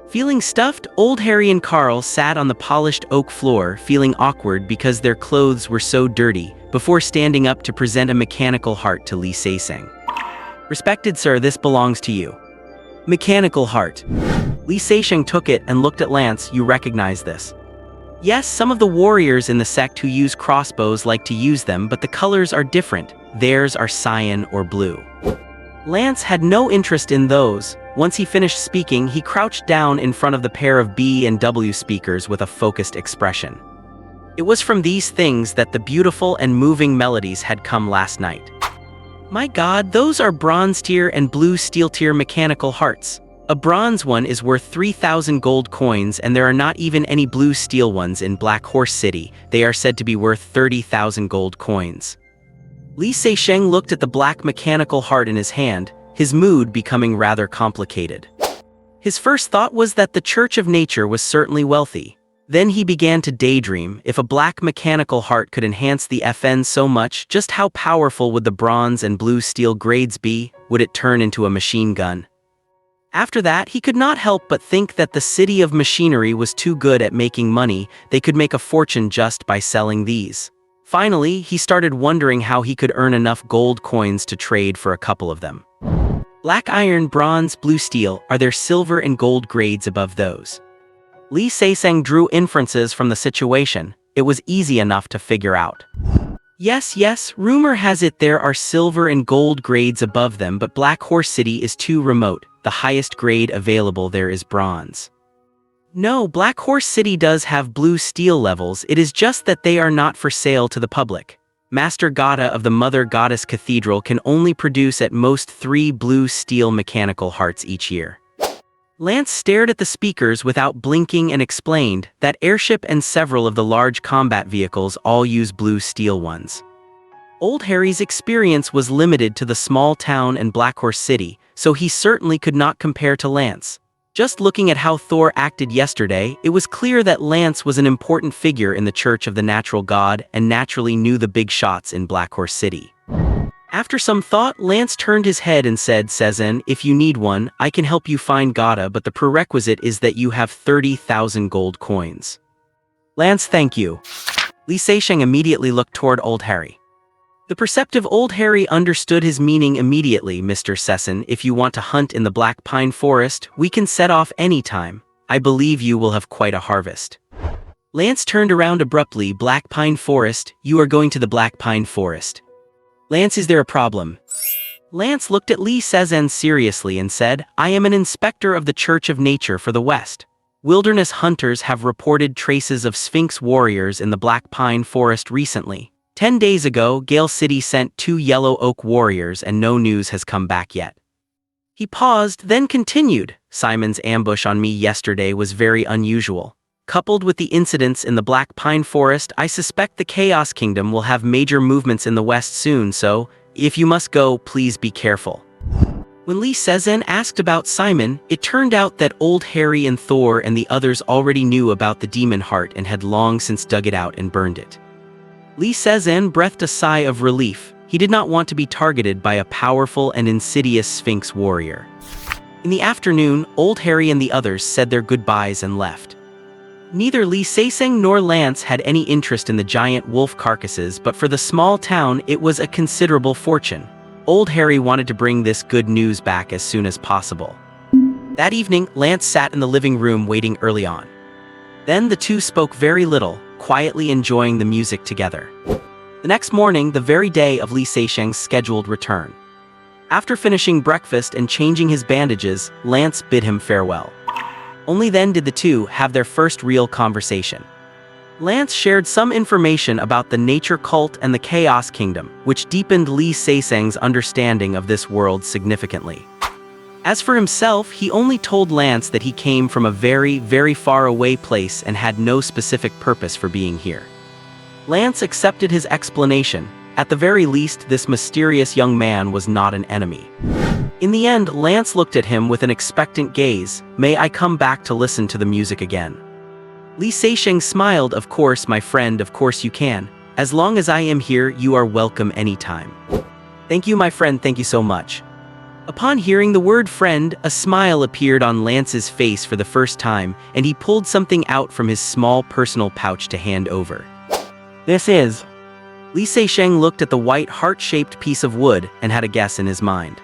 Feeling stuffed, Old Harry and Carl sat on the polished oak floor, feeling awkward because their clothes were so dirty, before standing up to present a mechanical heart to Li Seixing. "Respected sir, this belongs to you." Mechanical heart. Li Seixing took it and looked at Lance. "You recognize this?" "Yes, some of the warriors in the sect who use crossbows like to use them, but the colors are different. Theirs are cyan or blue." Lance had no interest in those. Once he finished speaking, he crouched down in front of the pair of B and W speakers with a focused expression. It was from these things that the beautiful and moving melodies had come last night. My God, those are bronze tier and blue steel tier mechanical hearts. A bronze one is worth 3,000 gold coins, and there are not even any blue steel ones in Black Horse City. They are said to be worth 30,000 gold coins. Li Seixing looked at the black mechanical heart in his hand, his mood becoming rather complicated. His first thought was that the Church of Nature was certainly wealthy. Then he began to daydream, if a black mechanical heart could enhance the FN so much, just how powerful would the bronze and blue steel grades be? Would it turn into a machine gun? After that, he could not help but think that the city of machinery was too good at making money. They could make a fortune just by selling these. Finally, he started wondering how he could earn enough gold coins to trade for a couple of them. Black iron, bronze, blue steel, are there silver and gold grades above those? Li Seixing drew inferences from the situation. It was easy enough to figure out. Yes, rumor has it there are silver and gold grades above them, but Black Horse City is too remote. The highest grade available there is bronze. No, Black Horse City does have blue steel levels, it is just that they are not for sale to the public. Master Gata of the Mother Goddess Cathedral can only produce at most 3 blue steel mechanical hearts each year. Lance stared at the speakers without blinking and explained that airship and several of the large combat vehicles all use blue steel ones. Old Harry's experience was limited to the small town and Black Horse City, so he certainly could not compare to Lance. Just looking at how Thor acted yesterday, it was clear that Lance was an important figure in the Church of the Natural God and naturally knew the big shots in Black Horse City. After some thought, Lance turned his head and said, Sezen, if you need one, I can help you find Gata, but the prerequisite is that you have 30,000 gold coins. Lance, thank you. Li Seixing immediately looked toward Old Harry. The perceptive Old Harry understood his meaning immediately. Mr. Sezen, if you want to hunt in the Black Pine Forest, we can set off any time. I believe you will have quite a harvest. Lance turned around abruptly. Black Pine Forest? You are going to the Black Pine Forest. Lance, is there a problem? Lance looked at Li Seixing seriously and said, I am an inspector of the Church of Nature for the West. Wilderness hunters have reported traces of Sphinx warriors in the Black Pine Forest recently. 10 days ago, Gale City sent 2 yellow oak warriors and no news has come back yet. He paused, then continued, Simon's ambush on me yesterday was very unusual. Coupled with the incidents in the Black Pine Forest, I suspect the Chaos Kingdom will have major movements in the West soon, so, if you must go, please be careful. When Li Seixing asked about Simon, it turned out that Old Harry and Thor and the others already knew about the demon heart and had long since dug it out and burned it. Li Seixing breathed a sigh of relief. He did not want to be targeted by a powerful and insidious Sphinx warrior. In the afternoon, Old Harry and the others said their goodbyes and left. Neither Li Seixing nor Lance had any interest in the giant wolf carcasses, but for the small town it was a considerable fortune. Old Harry wanted to bring this good news back as soon as possible. That evening, Lance sat in the living room waiting early on. Then the two spoke very little, quietly enjoying the music together. The next morning, the very day of Li Seixing's scheduled return. After finishing breakfast and changing his bandages, Lance bid him farewell. Only then did the two have their first real conversation. Lance shared some information about the nature cult and the Chaos Kingdom, which deepened Li Seixing's understanding of this world significantly. As for himself, he only told Lance that he came from a very, very far away place and had no specific purpose for being here. Lance accepted his explanation. At the very least, this mysterious young man was not an enemy. In the end, Lance looked at him with an expectant gaze. May I come back to listen to the music again? Li Seixing smiled. Of course, my friend, of course you can. As long as I am here, you are welcome anytime. Thank you, my friend, thank you so much. Upon hearing the word friend, a smile appeared on Lance's face for the first time, and he pulled something out from his small personal pouch to hand over. This is... Li Seixing looked at the white heart-shaped piece of wood and had a guess in his mind.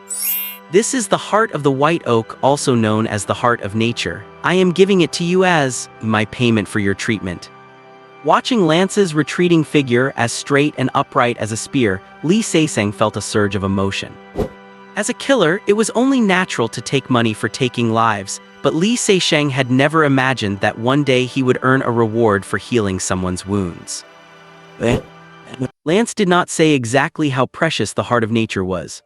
This is the heart of the white oak, also known as the heart of nature. I am giving it to you as my payment for your treatment. Watching Lance's retreating figure as straight and upright as a spear, Li Seixing felt a surge of emotion. As a killer, it was only natural to take money for taking lives, but Li Seixing had never imagined that one day he would earn a reward for healing someone's wounds. Lance did not say exactly how precious the heart of nature was.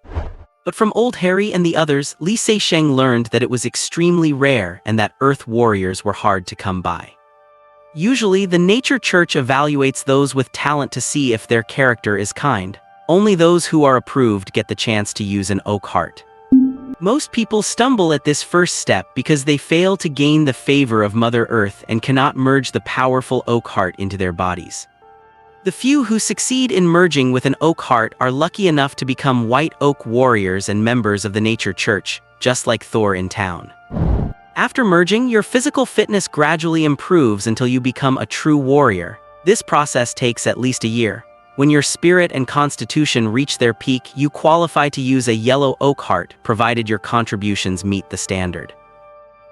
But from Old Harry and the others, Li Seixing learned that it was extremely rare and that Earth warriors were hard to come by. Usually, the Nature Church evaluates those with talent to see if their character is kind. Only those who are approved get the chance to use an oak heart. Most people stumble at this first step because they fail to gain the favor of Mother Earth and cannot merge the powerful oak heart into their bodies. The few who succeed in merging with an oak heart are lucky enough to become white oak warriors and members of the Nature Church, just like Thor in town. After merging, your physical fitness gradually improves until you become a true warrior. This process takes at least a year. When your spirit and constitution reach their peak, you qualify to use a yellow oak heart, provided your contributions meet the standard.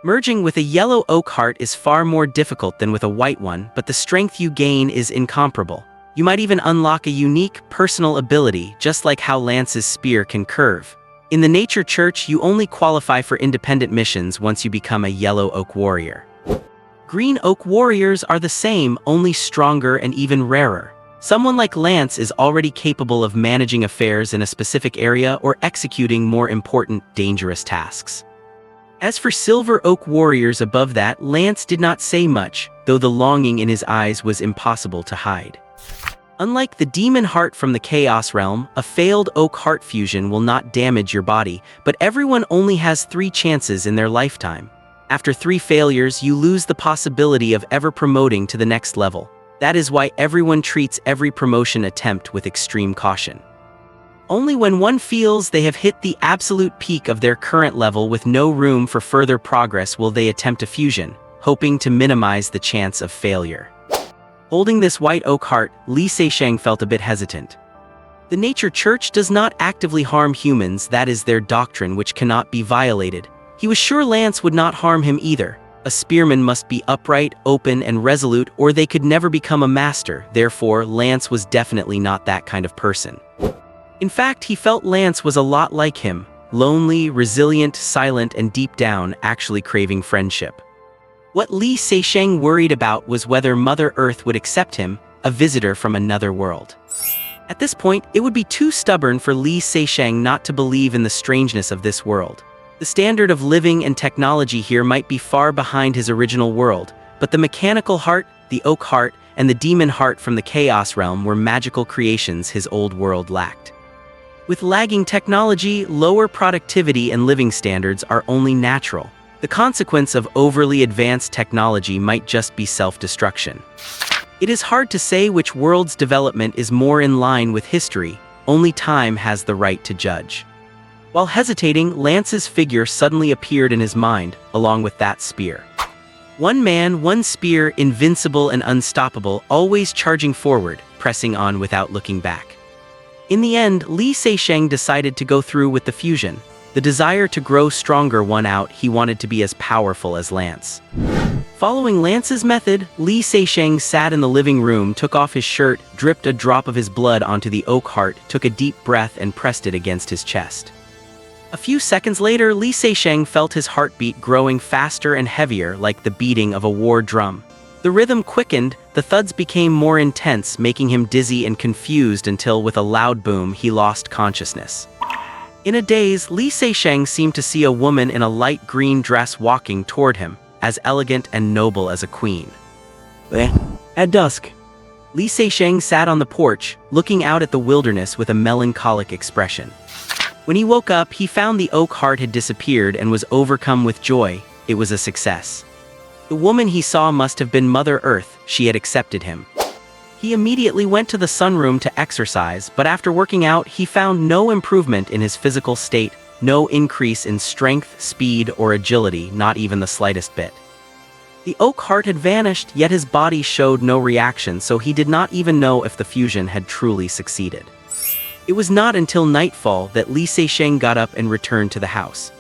Merging with a yellow oak heart is far more difficult than with a white one, but the strength you gain is incomparable. You might even unlock a unique, personal ability, just like how Lance's spear can curve. In the Nature Church, you only qualify for independent missions once you become a yellow oak warrior. Green oak warriors are the same, only stronger and even rarer. Someone like Lance is already capable of managing affairs in a specific area or executing more important, dangerous tasks. As for silver oak warriors above that, Lance did not say much, though the longing in his eyes was impossible to hide. Unlike the demon heart from the Chaos Realm, a failed oak heart fusion will not damage your body, but everyone only has 3 chances in their lifetime. After 3 failures, you lose the possibility of ever promoting to the next level. That is why everyone treats every promotion attempt with extreme caution. Only when one feels they have hit the absolute peak of their current level with no room for further progress will they attempt a fusion, hoping to minimize the chance of failure. Holding this white oak heart, Li Seixing felt a bit hesitant. The Nature Church does not actively harm humans, that is their doctrine which cannot be violated. He was sure Lance would not harm him either. A spearman must be upright, open, and resolute, or they could never become a master, therefore Lance was definitely not that kind of person. In fact, he felt Lance was a lot like him, lonely, resilient, silent, and deep down, actually craving friendship. What Li Seixing worried about was whether Mother Earth would accept him, a visitor from another world. At this point, it would be too stubborn for Li Seixing not to believe in the strangeness of this world. The standard of living and technology here might be far behind his original world, but the mechanical heart, the oak heart, and the demon heart from the Chaos Realm were magical creations his old world lacked. With lagging technology, lower productivity and living standards are only natural. The consequence of overly advanced technology might just be self-destruction. It is hard to say which world's development is more in line with history, only time has the right to judge. While hesitating, Lance's figure suddenly appeared in his mind, along with that spear. One man, one spear, invincible and unstoppable, always charging forward, pressing on without looking back. In the end, Li Seixing decided to go through with the fusion. The desire to grow stronger won out. He wanted to be as powerful as Lance. Following Lance's method, Li Seixing sat in the living room, took off his shirt, dripped a drop of his blood onto the oak heart, took a deep breath and pressed it against his chest. A few seconds later, Li Seixing felt his heartbeat growing faster and heavier like the beating of a war drum. The rhythm quickened, the thuds became more intense, making him dizzy and confused until with a loud boom he lost consciousness. In a daze, Li Seixing seemed to see a woman in a light green dress walking toward him, as elegant and noble as a queen. At dusk, Li Seixing sat on the porch, looking out at the wilderness with a melancholic expression. When he woke up, he found the oak heart had disappeared and was overcome with joy. It was a success. The woman he saw must have been Mother Earth. She had accepted him. He immediately went to the sunroom to exercise, but after working out, he found no improvement in his physical state, no increase in strength, speed, or agility, not even the slightest bit. The oak heart had vanished, yet his body showed no reaction, so he did not even know if the fusion had truly succeeded. It was not until nightfall that Li Seixing got up and returned to the house.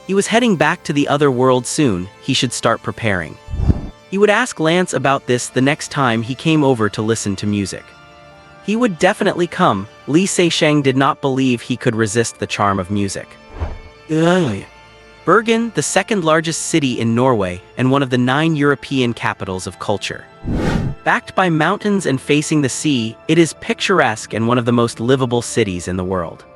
He was heading back to the other world soon. He should start preparing. He would ask Lance about this the next time he came over to listen to music. He would definitely come. Li Seixing did not believe he could resist the charm of music. Bergen, the second largest city in Norway and one of the 9 European capitals of culture. Backed by mountains and facing the sea, it is picturesque and one of the most livable cities in the world.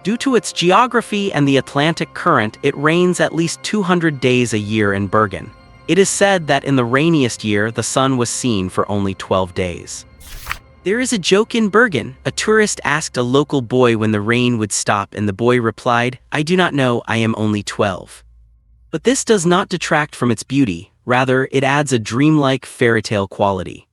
Due to its geography and the Atlantic current, it rains at least 200 days a year in Bergen. It is said that in the rainiest year, the sun was seen for only 12 days. There is a joke in Bergen. A tourist asked a local boy when the rain would stop, and the boy replied, "I do not know, I am only 12. But this does not detract from its beauty, rather it adds a dreamlike fairytale quality.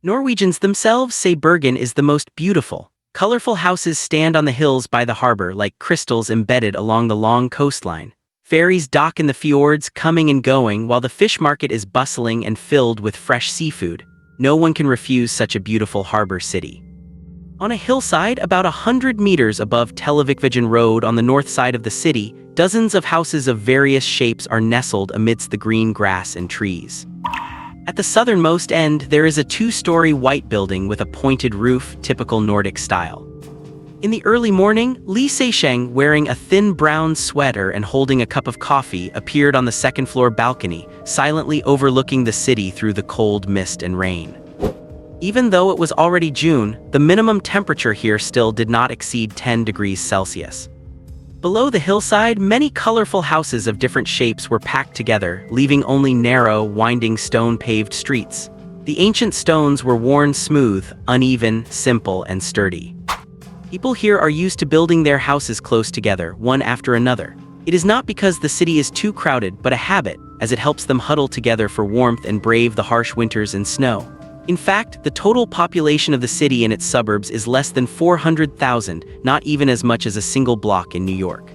Norwegians themselves say Bergen is the most beautiful. Colorful houses stand on the hills by the harbor like crystals embedded along the long coastline. Ferries dock in the fjords, coming and going, while the fish market is bustling and filled with fresh seafood. No one can refuse such a beautiful harbor city. On a hillside about 100 meters above Televikvigen Road on the north side of the city, dozens of houses of various shapes are nestled amidst the green grass and trees. At the southernmost end, there is a 2-story white building with a pointed roof, typical Nordic style. In the early morning, Lee Se-sheng, wearing a thin brown sweater and holding a cup of coffee, appeared on the second-floor balcony, silently overlooking the city through the cold mist and rain. Even though it was already June, the minimum temperature here still did not exceed 10 degrees Celsius. Below the hillside, many colorful houses of different shapes were packed together, leaving only narrow, winding stone-paved streets. The ancient stones were worn smooth, uneven, simple, and sturdy. People here are used to building their houses close together, one after another. It is not because the city is too crowded, but a habit, as it helps them huddle together for warmth and brave the harsh winters and snow. In fact, the total population of the city and its suburbs is less than 400,000, not even as much as a single block in New York.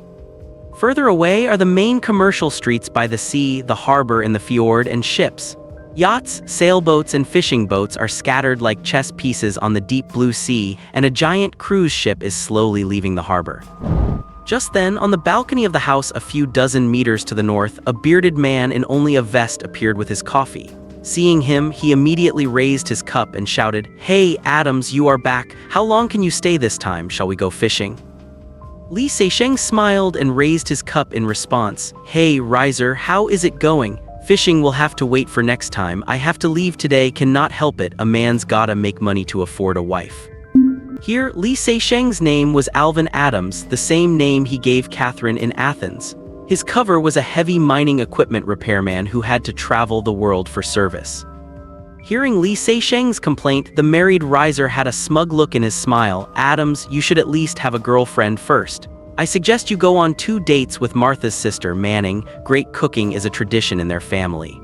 Further away are the main commercial streets by the sea, the harbor and the fjord, and ships. Yachts, sailboats, and fishing boats are scattered like chess pieces on the deep blue sea, and a giant cruise ship is slowly leaving the harbor. Just then, on the balcony of the house a few dozen meters to the north, a bearded man in only a vest appeared with his coffee. Seeing him, he immediately raised his cup and shouted, "Hey, Adams, you are back. How long can you stay this time? Shall we go fishing?" Lee Se-sheng smiled and raised his cup in response. "Hey, Riser, how is it going? Fishing will have to wait for next time. I have to leave today, cannot help it. A man's gotta make money to afford a wife." Here, Lee Se-sheng's name was Alvin Adams, the same name he gave Catherine in Athens. His cover was a heavy mining equipment repairman who had to travel the world for service. Hearing Lee Se-sheng's complaint, the married Riser had a smug look in his smile. "Adams, you should at least have a girlfriend first. I suggest you go on 2 dates with Martha's sister, Manning. Great cooking is a tradition in their family."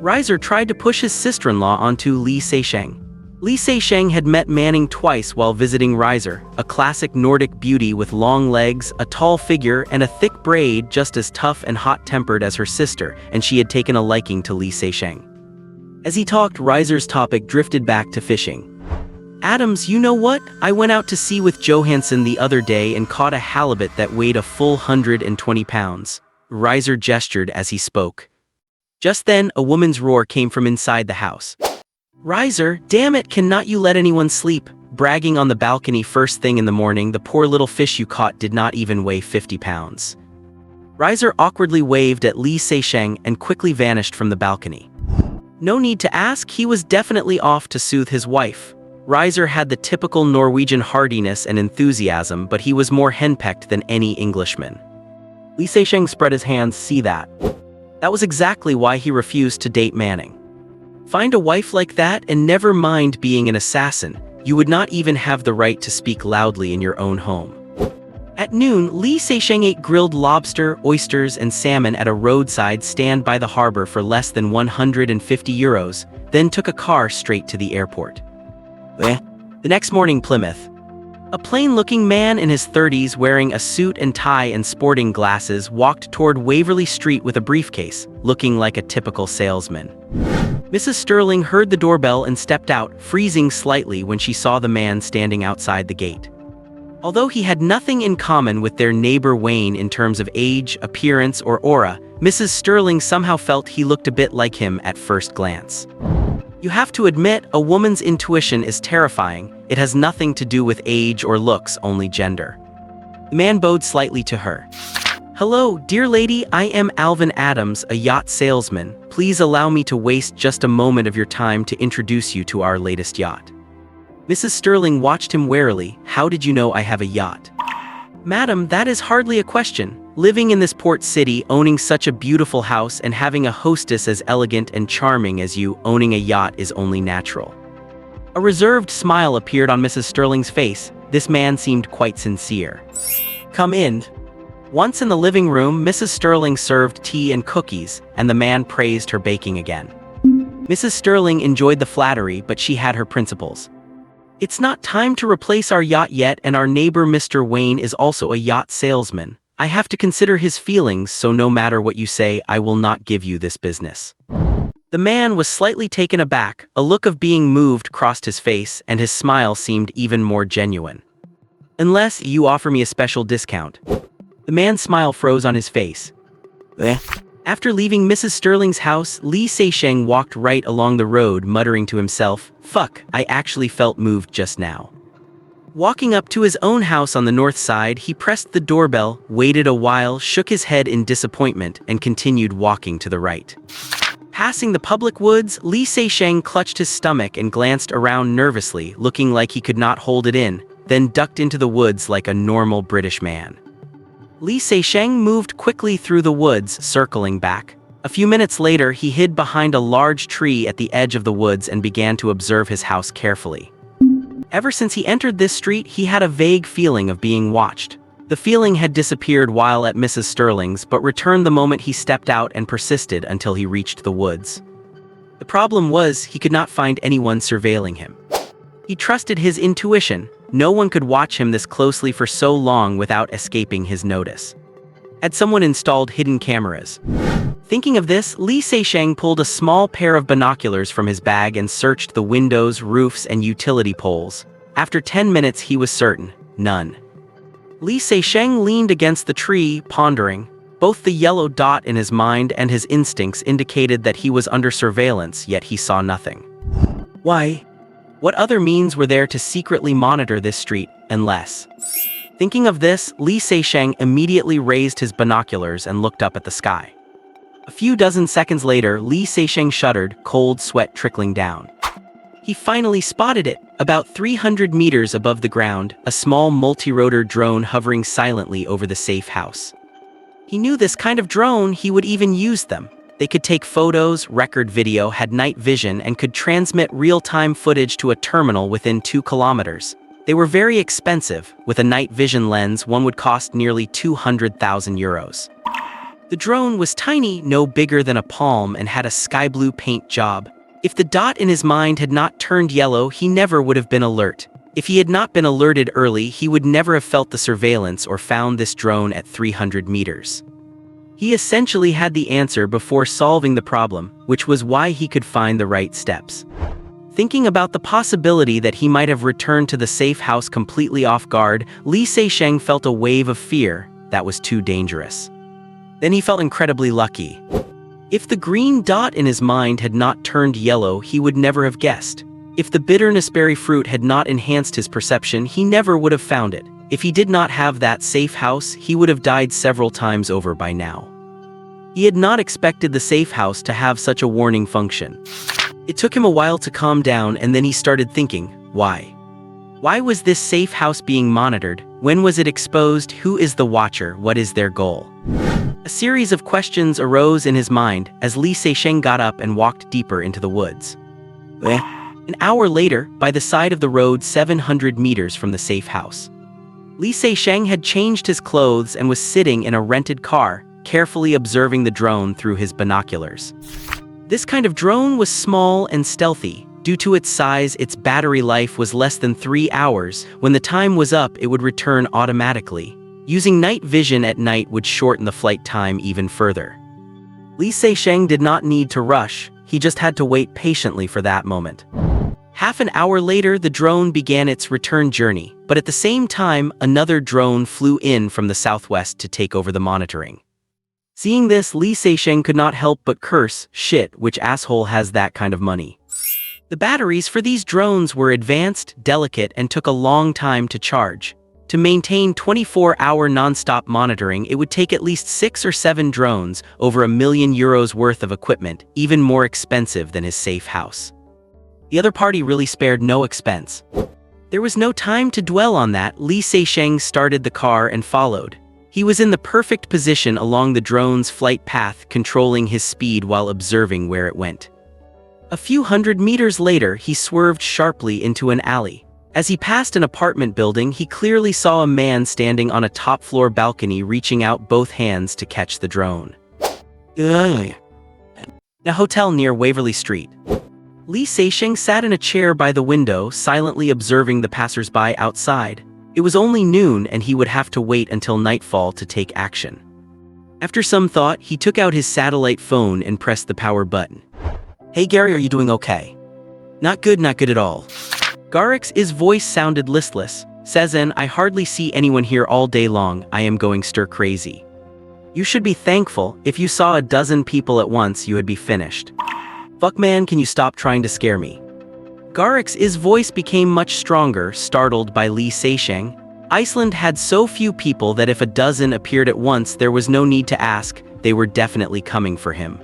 Riser tried to push his sister-in-law onto Lee Se-sheng. Lee Se-sheng had met Manning twice while visiting Riser, a classic Nordic beauty with long legs, a tall figure, and a thick braid, just as tough and hot-tempered as her sister, and she had taken a liking to Lee Se-sheng. As he talked, Riser's topic drifted back to fishing. "Adams, you know what? I went out to sea with Johansson the other day and caught a halibut that weighed a full 120 pounds. Riser gestured as he spoke. Just then, a woman's roar came from inside the house. "Riser, damn it, cannot you let anyone sleep?" Bragging on the balcony first thing in the morning, the poor little fish you caught did not even weigh 50 pounds. Riser awkwardly waved at Lee Se-sheng and quickly vanished from the balcony. No need to ask, he was definitely off to soothe his wife. Riser had the typical Norwegian hardiness and enthusiasm, but he was more henpecked than any Englishman. Lee Se-sheng spread his hands, "See that? That was exactly why he refused to date Manning. Find a wife like that and never mind being an assassin. You would not even have the right to speak loudly in your own home." At noon, Lee Se-sheng ate grilled lobster, oysters, and salmon at a roadside stand by the harbor for less than 150 euros, then took a car straight to the airport. The next morning, Plymouth. A plain-looking man in his 30s wearing a suit and tie and sporting glasses walked toward Waverly Street with a briefcase, looking like a typical salesman. Mrs. Sterling heard the doorbell and stepped out, freezing slightly when she saw the man standing outside the gate. Although he had nothing in common with their neighbor Wayne in terms of age, appearance, or aura, Mrs. Sterling somehow felt he looked a bit like him at first glance. You have to admit, a woman's intuition is terrifying. It has nothing to do with age or looks, only gender. The man bowed slightly to her. Hello, dear lady, I am Alvin Adams, a yacht salesman. Please allow me to waste just a moment of your time to introduce you to our latest yacht. Mrs. Sterling watched him warily. How did you know I have a yacht? Madam, that is hardly a question. Living in this port city, owning such a beautiful house, and having a hostess as elegant and charming as you, owning a yacht is only natural. A reserved smile appeared on Mrs. Sterling's face. This man seemed quite sincere. Come in. Once in the living room, Mrs. Sterling served tea and cookies, and the man praised her baking again. Mrs. Sterling enjoyed the flattery, but she had her principles. It's not time to replace our yacht yet, and our neighbor Mr. Wayne is also a yacht salesman. I have to consider his feelings, so no matter what you say, I will not give you this business. The man was slightly taken aback. A look of being moved crossed his face, and his smile seemed even more genuine. Unless you offer me a special discount. The man's smile froze on his face. After leaving Mrs. Sterling's house, Li Seisheng walked right along the road, muttering to himself, "Fuck, I actually felt moved just now." Walking up to his own house on the north side, he pressed the doorbell, waited a while, shook his head in disappointment, and continued walking to the right. Passing the public woods, Li Seisheng clutched his stomach and glanced around nervously, looking like he could not hold it in, then ducked into the woods like a normal British man. Li Seisheng moved quickly through the woods, circling back. A few minutes later, he hid behind a large tree at the edge of the woods and began to observe his house carefully. Ever since he entered this street, he had a vague feeling of being watched. The feeling had disappeared while at Mrs. Sterling's, but returned the moment he stepped out and persisted until he reached the woods. The problem was, he could not find anyone surveilling him. He trusted his intuition. No one could watch him this closely for so long without escaping his notice. Had someone installed hidden cameras? Thinking of this, Li Seisheng pulled a small pair of binoculars from his bag and searched the windows, roofs, and utility poles. After 10 minutes, he was certain. None. Li Seisheng leaned against the tree, pondering. Both the yellow dot in his mind and his instincts indicated that he was under surveillance, yet he saw nothing. Why? What other means were there to secretly monitor this street, unless? Thinking of this, Li Seisheng immediately raised his binoculars and looked up at the sky. A few dozen seconds later, Li Seisheng shuddered, cold sweat trickling down. He finally spotted it, about 300 meters above the ground, a small multi-rotor drone hovering silently over the safe house. He knew this kind of drone, he would even use them. They could take photos, record video, had night vision, and could transmit real-time footage to a terminal within 2 kilometers. They were very expensive. With a night vision lens, one would cost nearly 200,000 euros. The drone was tiny, no bigger than a palm, and had a sky blue paint job. If the dot in his mind had not turned yellow, he never would have been alert. If he had not been alerted early, he would never have felt the surveillance or found this drone at 300 meters. He essentially had the answer before solving the problem, which was why he could find the right steps. Thinking about the possibility that he might have returned to the safe house completely off guard, Li Seisheng felt a wave of fear. That was too dangerous. Then he felt incredibly lucky. If the green dot in his mind had not turned yellow, he would never have guessed. If the bitterness berry fruit had not enhanced his perception, he never would have found it. If he did not have that safe house, he would have died several times over by now. He had not expected the safe house to have such a warning function. It took him a while to calm down, and then he started thinking, why? Why was this safe house being monitored? When was it exposed? Who is the watcher? What is their goal? A series of questions arose in his mind as Li Seisheng got up and walked deeper into the woods. An hour later, by the side of the road 700 meters from the safe house, Li Seisheng had changed his clothes and was sitting in a rented car, carefully observing the drone through his binoculars. This kind of drone was small and stealthy. Due to its size, its battery life was less than 3 hours. When the time was up, it would return automatically. Using night vision at night would shorten the flight time even further. Li Seisheng did not need to rush, he just had to wait patiently for that moment. Half an hour later, the drone began its return journey, but at the same time, another drone flew in from the southwest to take over the monitoring. Seeing this, Li Seisheng could not help but curse, "Shit, which asshole has that kind of money?" The batteries for these drones were advanced, delicate, and took a long time to charge. To maintain 24-hour non-stop monitoring, it would take at least 6 or 7 drones, over €1 million worth of equipment, even more expensive than his safe house. The other party really spared no expense. There was no time to dwell on that. Li Seixing started the car and followed. He was in the perfect position along the drone's flight path, controlling his speed while observing where it went. A few hundred meters later, he swerved sharply into an alley. As he passed an apartment building, he clearly saw a man standing on a top-floor balcony reaching out both hands to catch the drone. A hotel near Waverly Street. Li Seixing sat in a chair by the window, silently observing the passers-by outside. It was only noon and he would have to wait until nightfall to take action. After some thought, he took out his satellite phone and pressed the power button. "Hey Gary, are you doing okay?" Not good at all." Garrick's voice sounded listless. "Sezen, I hardly see anyone here all day long. I am going stir-crazy." "You should be thankful. If you saw a dozen people at once, you would be finished." "Fuck man, can you stop trying to scare me?" Garrick's voice became much stronger, startled by Li Seixing. Iceland had so few people that if a dozen appeared at once, there was no need to ask. They were definitely coming for him.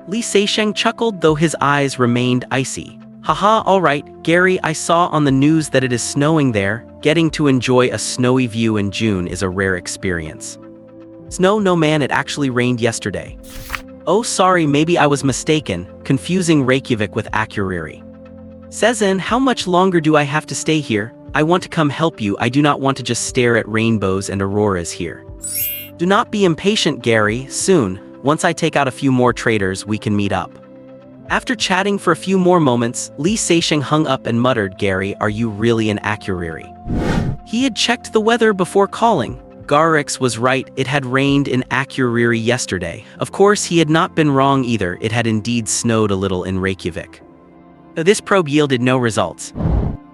Li Seixing chuckled, though his eyes remained icy. "Haha, alright, Gary, I saw on the news that it is snowing there. Getting to enjoy a snowy view in June is a rare experience." "Snow? No man, it actually rained yesterday." "Oh sorry, maybe I was mistaken, confusing Reykjavik with Akureyri." "Sezen, how much longer do I have to stay here? I want to come help you. I do not want to just stare at rainbows and auroras here." "Do not be impatient, Gary. Soon, once I take out a few more traders, we can meet up." After chatting for a few more moments, Li Seixing hung up and muttered, "Gary, are you really in Akureyri?" He had checked the weather before calling. Garrick's was right, it had rained in Akureyri yesterday. Of course, he had not been wrong either, it had indeed snowed a little in Reykjavik. This probe yielded no results.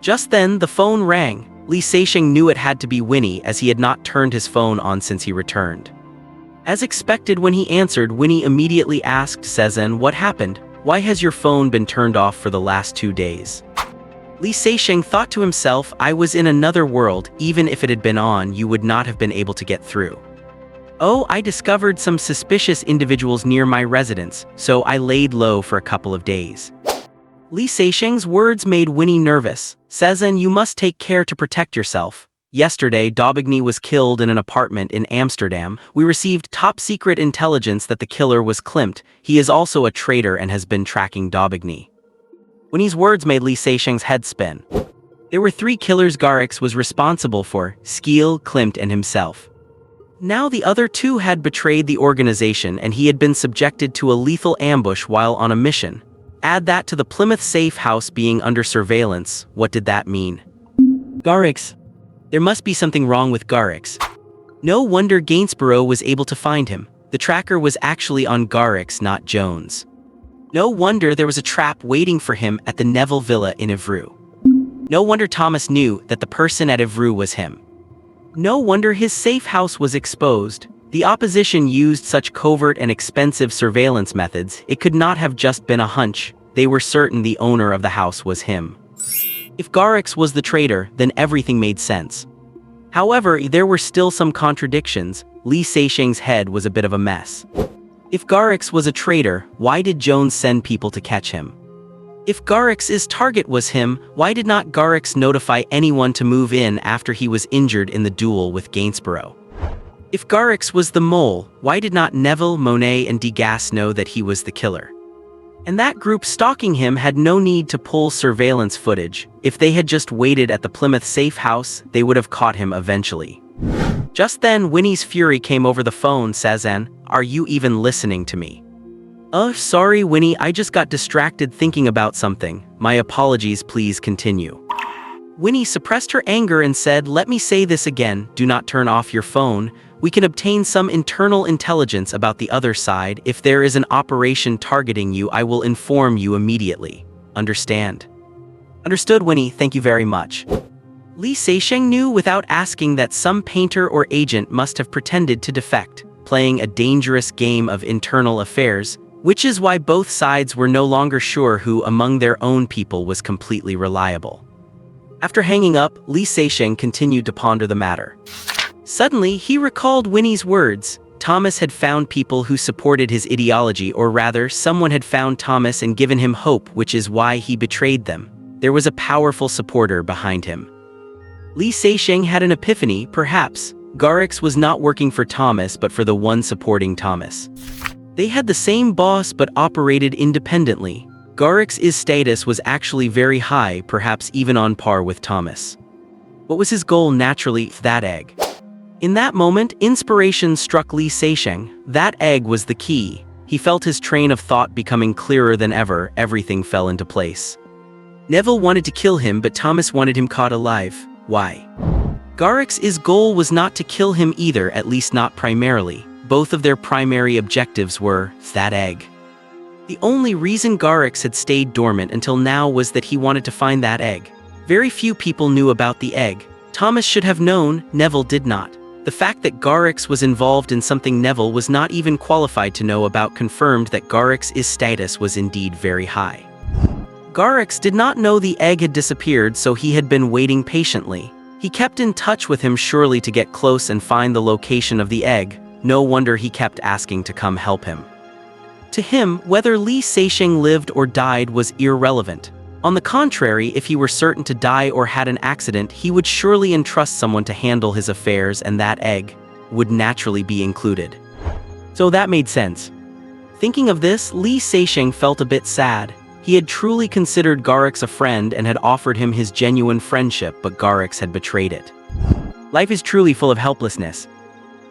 Just then, the phone rang. Li Seixing knew it had to be Winnie, as he had not turned his phone on since he returned. As expected, when he answered, Winnie immediately asked, "Sezen, what happened? Why has your phone been turned off for the last 2 days?" Li Seixing thought to himself, "I was in another world. Even if it had been on, you would not have been able to get through." "Oh, I discovered some suspicious individuals near my residence, so I laid low for a couple of days." Li Seixing's words made Winnie nervous. "Sezen, you must take care to protect yourself. Yesterday, Daubigny was killed in an apartment in Amsterdam. We received top-secret intelligence that the killer was Klimt. He is also a traitor and has been tracking Daubigny." Winnie's words made Li Seixing's head spin. There were 3 killers Garrick's was responsible for: Skeel, Klimt, and himself. Now the other 2 had betrayed the organization and he had been subjected to a lethal ambush while on a mission. Add that to the Plymouth safe house being under surveillance. What did that mean? Garrick's. There must be something wrong with Garrick's. No wonder Gainsborough was able to find him. The tracker was actually on Garrick's, not Jones. No wonder there was a trap waiting for him at the Neville Villa in Évreux. No wonder Thomas knew that the person at Évreux was him. No wonder his safe house was exposed. The opposition used such covert and expensive surveillance methods, it could not have just been a hunch. They were certain the owner of the house was him. If Garrick's was the traitor, then everything made sense. However, there were still some contradictions. Li Seixing's head was a bit of a mess. If Garrick's was a traitor, why did Jones send people to catch him? If Garrick's target was him, why did not Garrick's notify anyone to move in after he was injured in the duel with Gainsborough? If Garrick's was the mole, why did not Neville, Monet, and Degas know that he was the killer? And that group stalking him had no need to pull surveillance footage. If they had just waited at the Plymouth safe house, they would have caught him eventually. Just then, Winnie's fury came over the phone. "Sezen, are you even listening to me?" Sorry, Winnie, I just got distracted thinking about something. My apologies, please continue." Winnie suppressed her anger and said, "Let me say this again, do not turn off your phone. We can obtain some internal intelligence about the other side. If there is an operation targeting you, I will inform you immediately. Understand?" "Understood, Winnie, thank you very much." Li Seixing knew without asking that some painter or agent must have pretended to defect, playing a dangerous game of internal affairs, which is why both sides were no longer sure who among their own people was completely reliable. After hanging up, Li Seixing continued to ponder the matter. Suddenly, he recalled Winnie's words. Thomas had found people who supported his ideology, or rather, someone had found Thomas and given him hope, which is why he betrayed them. There was a powerful supporter behind him. Li Seixing had an epiphany, perhaps. Garrix was not working for Thomas but for the one supporting Thomas. They had the same boss but operated independently. Garrix's status was actually very high, perhaps even on par with Thomas. What was his goal? Naturally, that egg. In that moment, inspiration struck Li Seixing. That egg was the key. He felt his train of thought becoming clearer than ever. Everything fell into place. Neville wanted to kill him, but Thomas wanted him caught alive. Why? Garrix's goal was not to kill him either, at least not primarily. Both of their primary objectives were that egg. The only reason Garrix had stayed dormant until now was that he wanted to find that egg. Very few people knew about the egg. Thomas should have known, Neville did not. The fact that Garrix was involved in something Neville was not even qualified to know about confirmed that Garrix's status was indeed very high. Garrix did not know the egg had disappeared, so he had been waiting patiently. He kept in touch with him surely to get close and find the location of the egg. No wonder he kept asking to come help him. To him, whether Li Seixing lived or died was irrelevant. On the contrary, if he were certain to die or had an accident, he would surely entrust someone to handle his affairs, and that egg would naturally be included. So that made sense. Thinking of this, Li Seixing felt a bit sad. He had truly considered Garrix a friend and had offered him his genuine friendship, but Garrix had betrayed it. Life is truly full of helplessness.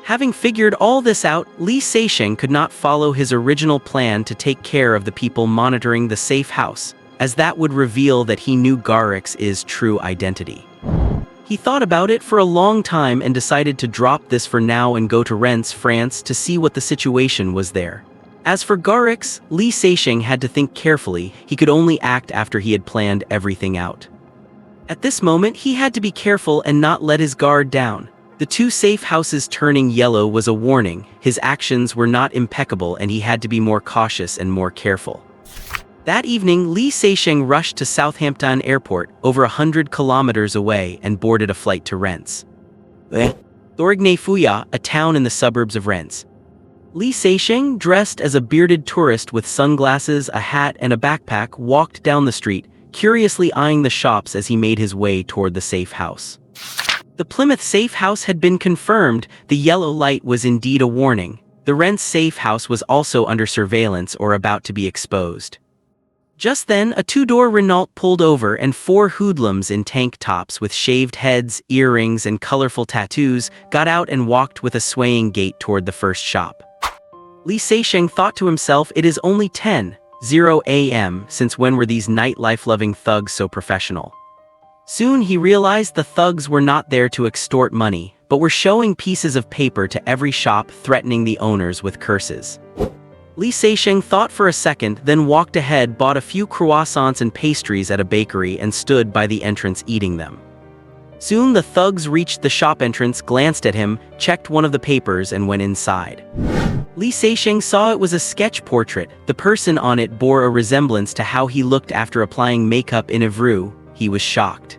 Having figured all this out, Li Seixing could not follow his original plan to take care of the people monitoring the safe house, as that would reveal that he knew Garrix's true identity. He thought about it for a long time and decided to drop this for now and go to Reims, France to see what the situation was there. As for Garrix, Li Seixing had to think carefully. He could only act after he had planned everything out. At this moment, he had to be careful and not let his guard down. The two safe houses turning yellow was a warning. His actions were not impeccable and he had to be more cautious and more careful. That evening, Li Seixing rushed to Southampton Airport, over 100 kilometers away, and boarded a flight to Reims. Thorigny-Fouillade, a town in the suburbs of Reims. Li Seixing, dressed as a bearded tourist with sunglasses, a hat, and a backpack, walked down the street, curiously eyeing the shops as he made his way toward the safe house. The Plymouth safe house had been confirmed. The yellow light was indeed a warning. The Reims safe house was also under surveillance or about to be exposed. Just then, a two-door Renault pulled over and four hoodlums in tank tops with shaved heads, earrings, and colorful tattoos got out and walked with a swaying gait toward the first shop. Li Seixing thought to himself, it is only 10:00 a.m., since when were these nightlife-loving thugs so professional? Soon he realized the thugs were not there to extort money, but were showing pieces of paper to every shop, threatening the owners with curses. Li Seixing thought for a second, then walked ahead, bought a few croissants and pastries at a bakery, and stood by the entrance eating them. Soon the thugs reached the shop entrance, glanced at him, checked one of the papers, and went inside. Li Seixing saw it was a sketch portrait. The person on it bore a resemblance to how he looked after applying makeup in Evreux. He was shocked.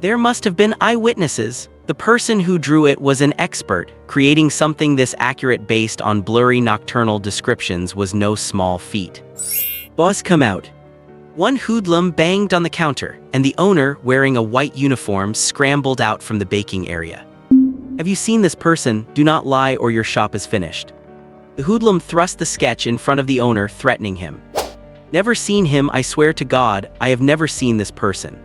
There must have been eyewitnesses. The person who drew it was an expert. Creating something this accurate based on blurry nocturnal descriptions was no small feat. Boss, come out. One hoodlum banged on the counter, and the owner, wearing a white uniform, scrambled out from the baking area. Have you seen this person? Do not lie or your shop is finished. The hoodlum thrust the sketch in front of the owner, threatening him. Never seen him, I swear to God, I have never seen this person.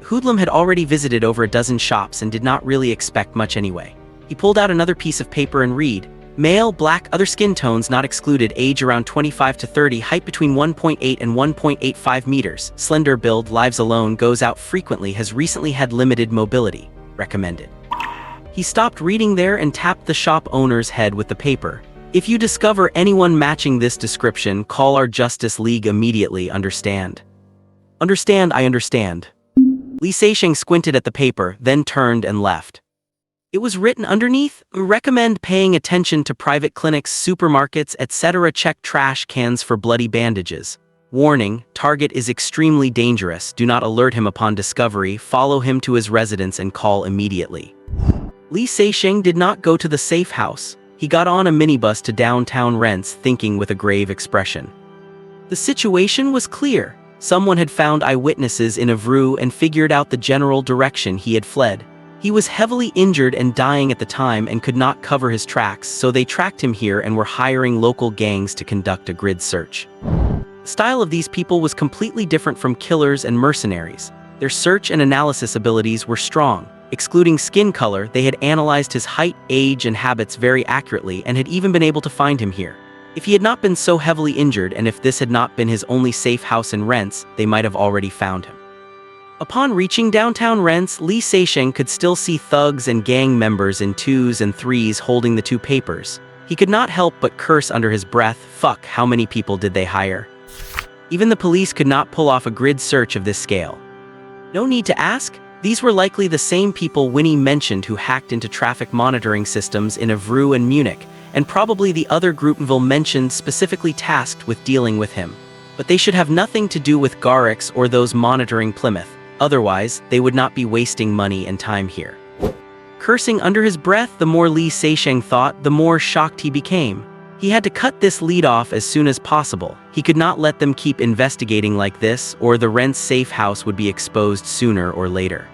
Hoodlum had already visited over a dozen shops and did not really expect much anyway. He pulled out another piece of paper and read, male, black, other skin tones not excluded, age around 25 to 30, height between 1.8 and 1.85 meters, slender build, lives alone, goes out frequently, has recently had limited mobility, recommended. He stopped reading there and tapped the shop owner's head with the paper. If you discover anyone matching this description, call our Justice League immediately, understand? Understand, I understand. Li Seixing squinted at the paper, then turned and left. It was written underneath, recommend paying attention to private clinics, supermarkets, etc. Check trash cans for bloody bandages. Warning, target is extremely dangerous. Do not alert him upon discovery. Follow him to his residence and call immediately. Li Seixing did not go to the safe house. He got on a minibus to downtown Rents, thinking with a grave expression. The situation was clear. Someone had found eyewitnesses in Avru and figured out the general direction he had fled. He was heavily injured and dying at the time and could not cover his tracks, so they tracked him here and were hiring local gangs to conduct a grid search. The style of these people was completely different from killers and mercenaries. Their search and analysis abilities were strong. Excluding skin color, they had analyzed his height, age, and habits very accurately and had even been able to find him here. If he had not been so heavily injured and if this had not been his only safe house in Rents, they might have already found him. Upon reaching downtown Rents, Li Seixing could still see thugs and gang members in 2s and 3s holding the 2 papers. He could not help but curse under his breath. Fuck, how many people did they hire? Even the police could not pull off a grid search of this scale. No need to ask. These were likely the same people Winnie mentioned who hacked into traffic monitoring systems in Avru and Munich, and probably the other Grupenville mentioned specifically tasked with dealing with him. But they should have nothing to do with Garrix or those monitoring Plymouth. Otherwise, they would not be wasting money and time here. Cursing under his breath, the more Li Seixing thought, the more shocked he became. He had to cut this lead off as soon as possible. He could not let them keep investigating like this, or the Rents safe house would be exposed sooner or later.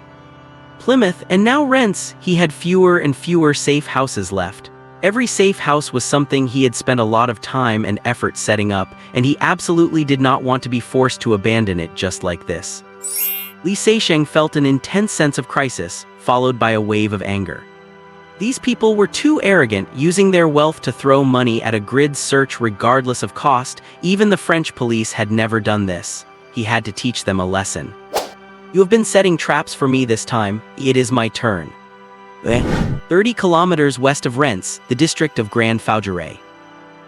Plymouth, and now Rents, he had fewer and fewer safe houses left. Every safe house was something he had spent a lot of time and effort setting up, and he absolutely did not want to be forced to abandon it just like this. Li Seixing felt an intense sense of crisis, followed by a wave of anger. These people were too arrogant, using their wealth to throw money at a grid search regardless of cost. Even the French police had never done this. He had to teach them a lesson. You have been setting traps for me this time. It is my turn. 30 kilometers west of Rents, the district of Grand Faugeray.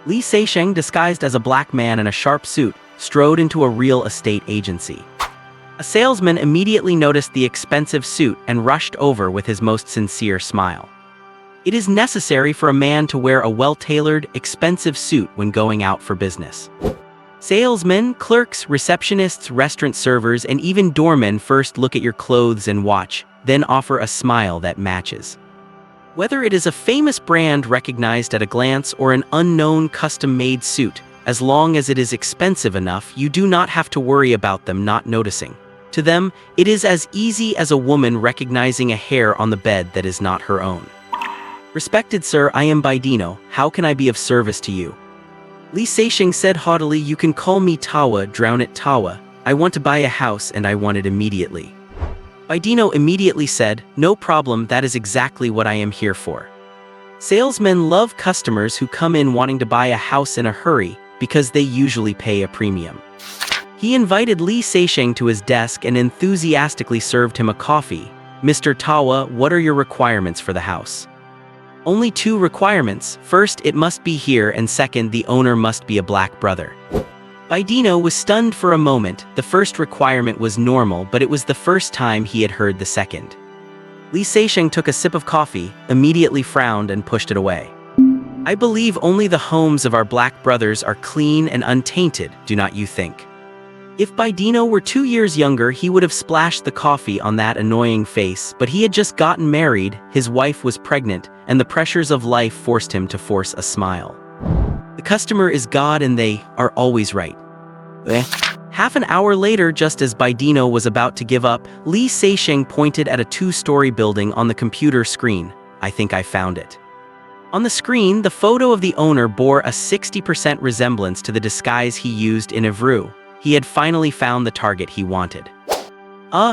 Li Seixing, disguised as a black man in a sharp suit, strode into a real estate agency. A salesman immediately noticed the expensive suit and rushed over with his most sincere smile. It is necessary for a man to wear a well-tailored, expensive suit when going out for business. Salesmen, clerks, receptionists, restaurant servers, and even doormen first look at your clothes and watch, then offer a smile that matches. Whether it is a famous brand recognized at a glance or an unknown custom-made suit, as long as it is expensive enough, you do not have to worry about them not noticing. To them, it is as easy as a woman recognizing a hair on the bed that is not her own. Respected sir, I am Baidino. How can I be of service to you? Li Seixing said haughtily, you can call me Tawa, drown it Tawa. I want to buy a house and I want it immediately. Baidino immediately said, no problem, that is exactly what I am here for. Salesmen love customers who come in wanting to buy a house in a hurry because they usually pay a premium. He invited Li Seixing to his desk and enthusiastically served him a coffee. Mr. Tawa, what are your requirements for the house? Only 2 requirements. First, it must be here, and second, the owner must be a black brother. Baidino was stunned for a moment. The first requirement was normal, but it was the first time he had heard the second. Li Seixing took a sip of coffee, immediately frowned and pushed it away. I believe only the homes of our black brothers are clean and untainted, do not you think? If Baidino were 2 years younger, he would have splashed the coffee on that annoying face, but he had just gotten married, his wife was pregnant, and the pressures of life forced him to force a smile. The customer is God and they are always right. Half an hour later, just as Baidino was about to give up, Li Seixing pointed at a 2-story building on the computer screen. I think I found it. On the screen, the photo of the owner bore a 60% resemblance to the disguise he used in Avru. He had finally found the target he wanted.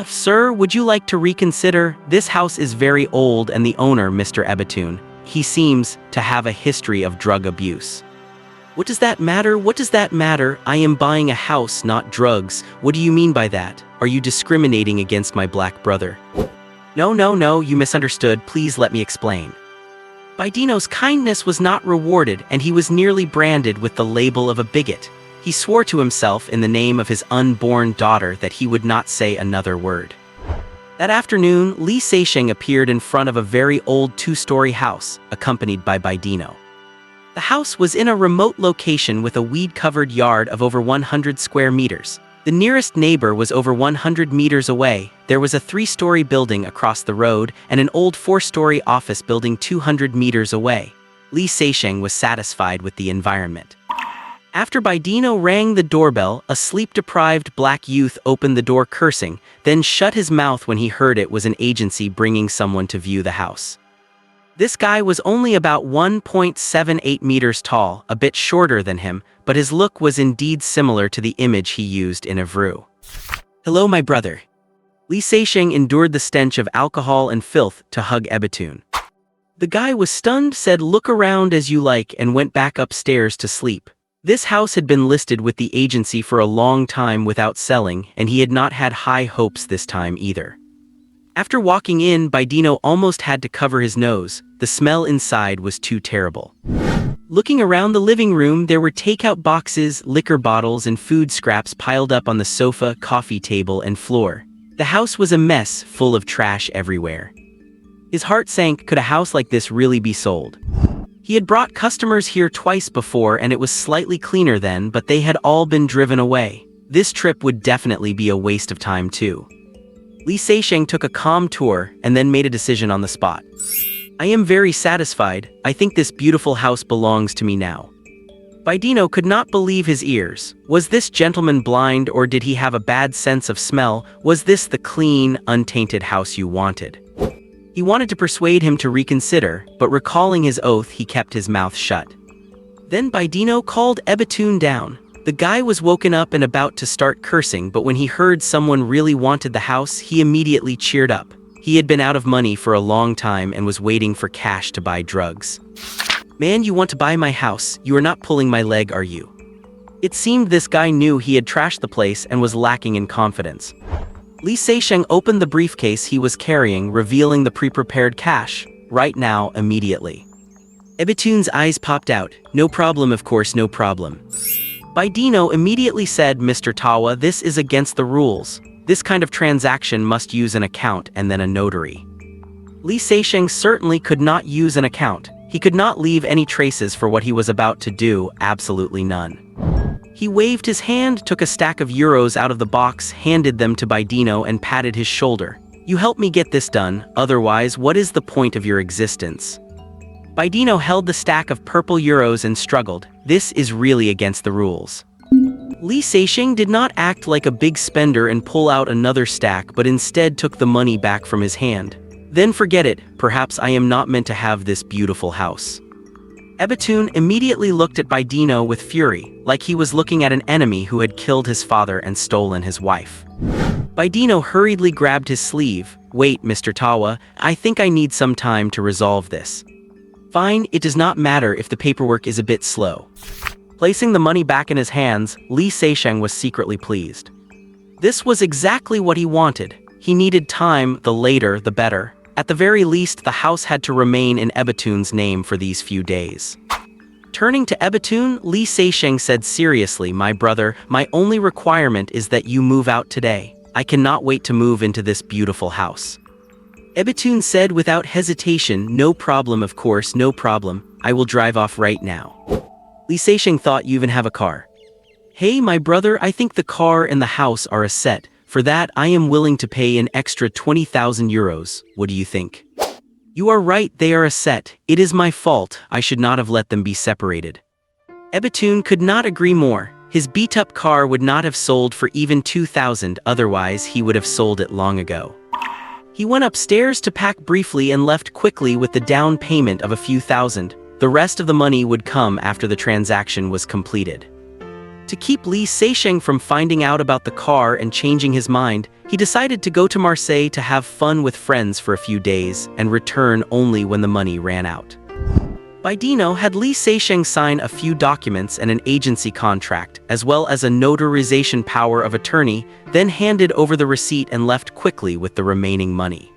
Sir, would you like to reconsider? This house is very old and the owner, Mr. Ebatoon, he seems to have a history of drug abuse. What does that matter? What does that matter? I am buying a house, not drugs. What do you mean by that? Are you discriminating against my black brother? No, you misunderstood. Please let me explain. Baidino's kindness was not rewarded and he was nearly branded with the label of a bigot. He swore to himself in the name of his unborn daughter that he would not say another word. That afternoon, Li Seixing appeared in front of a very old 2-story house, accompanied by Baidino. The house was in a remote location with a weed-covered yard of over 100 square meters. The nearest neighbor was over 100 meters away. There was a 3-story building across the road and an old 4-story office building 200 meters away. Lee Sesheng was satisfied with the environment. After Baidino rang the doorbell, a sleep-deprived black youth opened the door cursing, then shut his mouth when he heard it was an agency bringing someone to view the house. This guy was only about 1.78 meters tall, a bit shorter than him, but his look was indeed similar to the image he used in Avru. "Hello, my brother." Lee Sesheng endured the stench of alcohol and filth to hug Ebitune. The guy was stunned, said "Look around as you like," and went back upstairs to sleep. This house had been listed with the agency for a long time without selling, and he had not had high hopes this time either. After walking in, Baidino almost had to cover his nose. The smell inside was too terrible. Looking around the living room, there were takeout boxes, liquor bottles, and food scraps piled up on the sofa, coffee table, and floor. The house was a mess, full of trash everywhere. His heart sank. Could a house like this really be sold? He had brought customers here twice before and it was slightly cleaner then, but they had all been driven away. This trip would definitely be a waste of time too. Lee Sesheng took a calm tour and then made a decision on the spot. "I am very satisfied. I think this beautiful house belongs to me now." Baidino could not believe his ears. Was this gentleman blind or did he have a bad sense of smell? Was this the clean, untainted house you wanted? He wanted to persuade him to reconsider, but recalling his oath, he kept his mouth shut. Then Baidino called Ebitune down. The guy was woken up and about to start cursing, but when he heard someone really wanted the house, he immediately cheered up. He had been out of money for a long time and was waiting for cash to buy drugs. "Man, you want to buy my house? You are not pulling my leg, are you?" It seemed this guy knew he had trashed the place and was lacking in confidence. Lee Sesheng opened the briefcase he was carrying, revealing the pre-prepared cash. "Right now, immediately." Ebitune's eyes popped out. "No problem, of course, no problem." Baidino immediately said, "Mr. Tawa, this is against the rules. This kind of transaction must use an account and then a notary." Lee Sesheng certainly could not use an account. He could not leave any traces for what he was about to do, absolutely none. He waved his hand, took a stack of euros out of the box, handed them to Baidino and patted his shoulder. "You help me get this done, otherwise what is the point of your existence?" Baidino held the stack of purple euros and struggled. "This is really against the rules." Lee Sesheng did not act like a big spender and pull out another stack, but instead took the money back from his hand. "Then forget it, perhaps I am not meant to have this beautiful house." Ebitune immediately looked at Baidino with fury, like he was looking at an enemy who had killed his father and stolen his wife. Baidino hurriedly grabbed his sleeve. "Wait, Mr. Tawa, I think I need some time to resolve this." "Fine, it does not matter if the paperwork is a bit slow." Placing the money back in his hands, Lee Sesheng was secretly pleased. This was exactly what he wanted. He needed time, the later the better. At the very least, the house had to remain in Ebitune's name for these few days. Turning to Ebitune, Lee Sesheng said seriously, "My brother, my only requirement is that you move out today. I cannot wait to move into this beautiful house." Ebitune said without hesitation, "No problem, of course, no problem. I will drive off right now." Lee Sesheng thought, "You even have a car?" "Hey, my brother, I think the car and the house are a set. For that, I am willing to pay an extra 20,000 euros. What do you think?" "You are right, they are a set. It is my fault. I should not have let them be separated." Ebitune could not agree more. His beat-up car would not have sold for even 2,000, otherwise he would have sold it long ago. He went upstairs to pack briefly and left quickly with the down payment of a few thousand. The rest of the money would come after the transaction was completed. To keep Lee Sesheng from finding out about the car and changing his mind, he decided to go to Marseille to have fun with friends for a few days and return only when the money ran out. Baidino had Lee Sesheng sign a few documents and an agency contract, as well as a notarization power of attorney, then handed over the receipt and left quickly with the remaining money.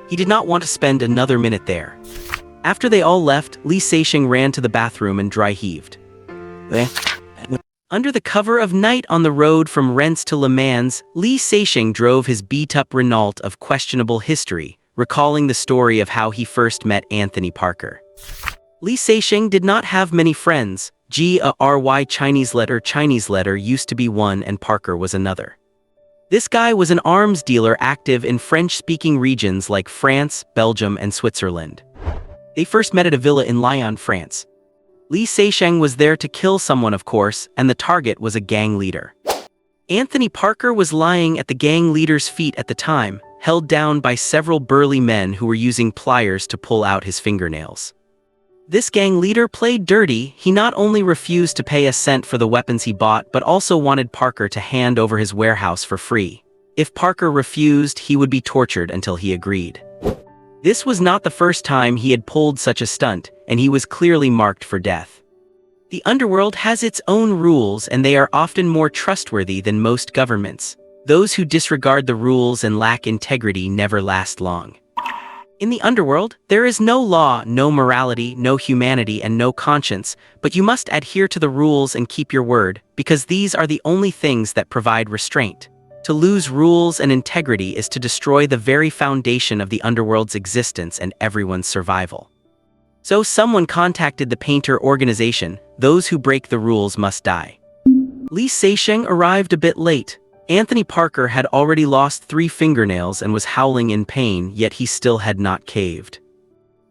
He did not want to spend another minute there. After they all left, Lee Sesheng ran to the bathroom and dry-heaved. Under the cover of night on the road from Rennes to Le Mans, Lee Sesheng drove his beat-up Renault of questionable history, recalling the story of how he first met Anthony Parker. Li Seixing did not have many friends. G-A-R-Y Chinese letter used to be one and Parker was another. This guy was an arms dealer active in French-speaking regions like France, Belgium, and Switzerland. They first met at a villa in Lyon, France. Li Seixing was there to kill someone, of course, and the target was a gang leader. Anthony Parker was lying at the gang leader's feet at the time, held down by several burly men who were using pliers to pull out his fingernails. This gang leader played dirty. He not only refused to pay a cent for the weapons he bought, but also wanted Parker to hand over his warehouse for free. If Parker refused, he would be tortured until he agreed. This was not the first time he had pulled such a stunt, and he was clearly marked for death. The underworld has its own rules, and they are often more trustworthy than most governments. Those who disregard the rules and lack integrity never last long. In the underworld, there is no law, no morality, no humanity, and no conscience, but you must adhere to the rules and keep your word, because these are the only things that provide restraint. To lose rules and integrity is to destroy the very foundation of the underworld's existence and everyone's survival. So someone contacted the painter organization. Those who break the rules must die. Li Seixing arrived a bit late. Anthony Parker had already lost 3 fingernails and was howling in pain, yet he still had not caved.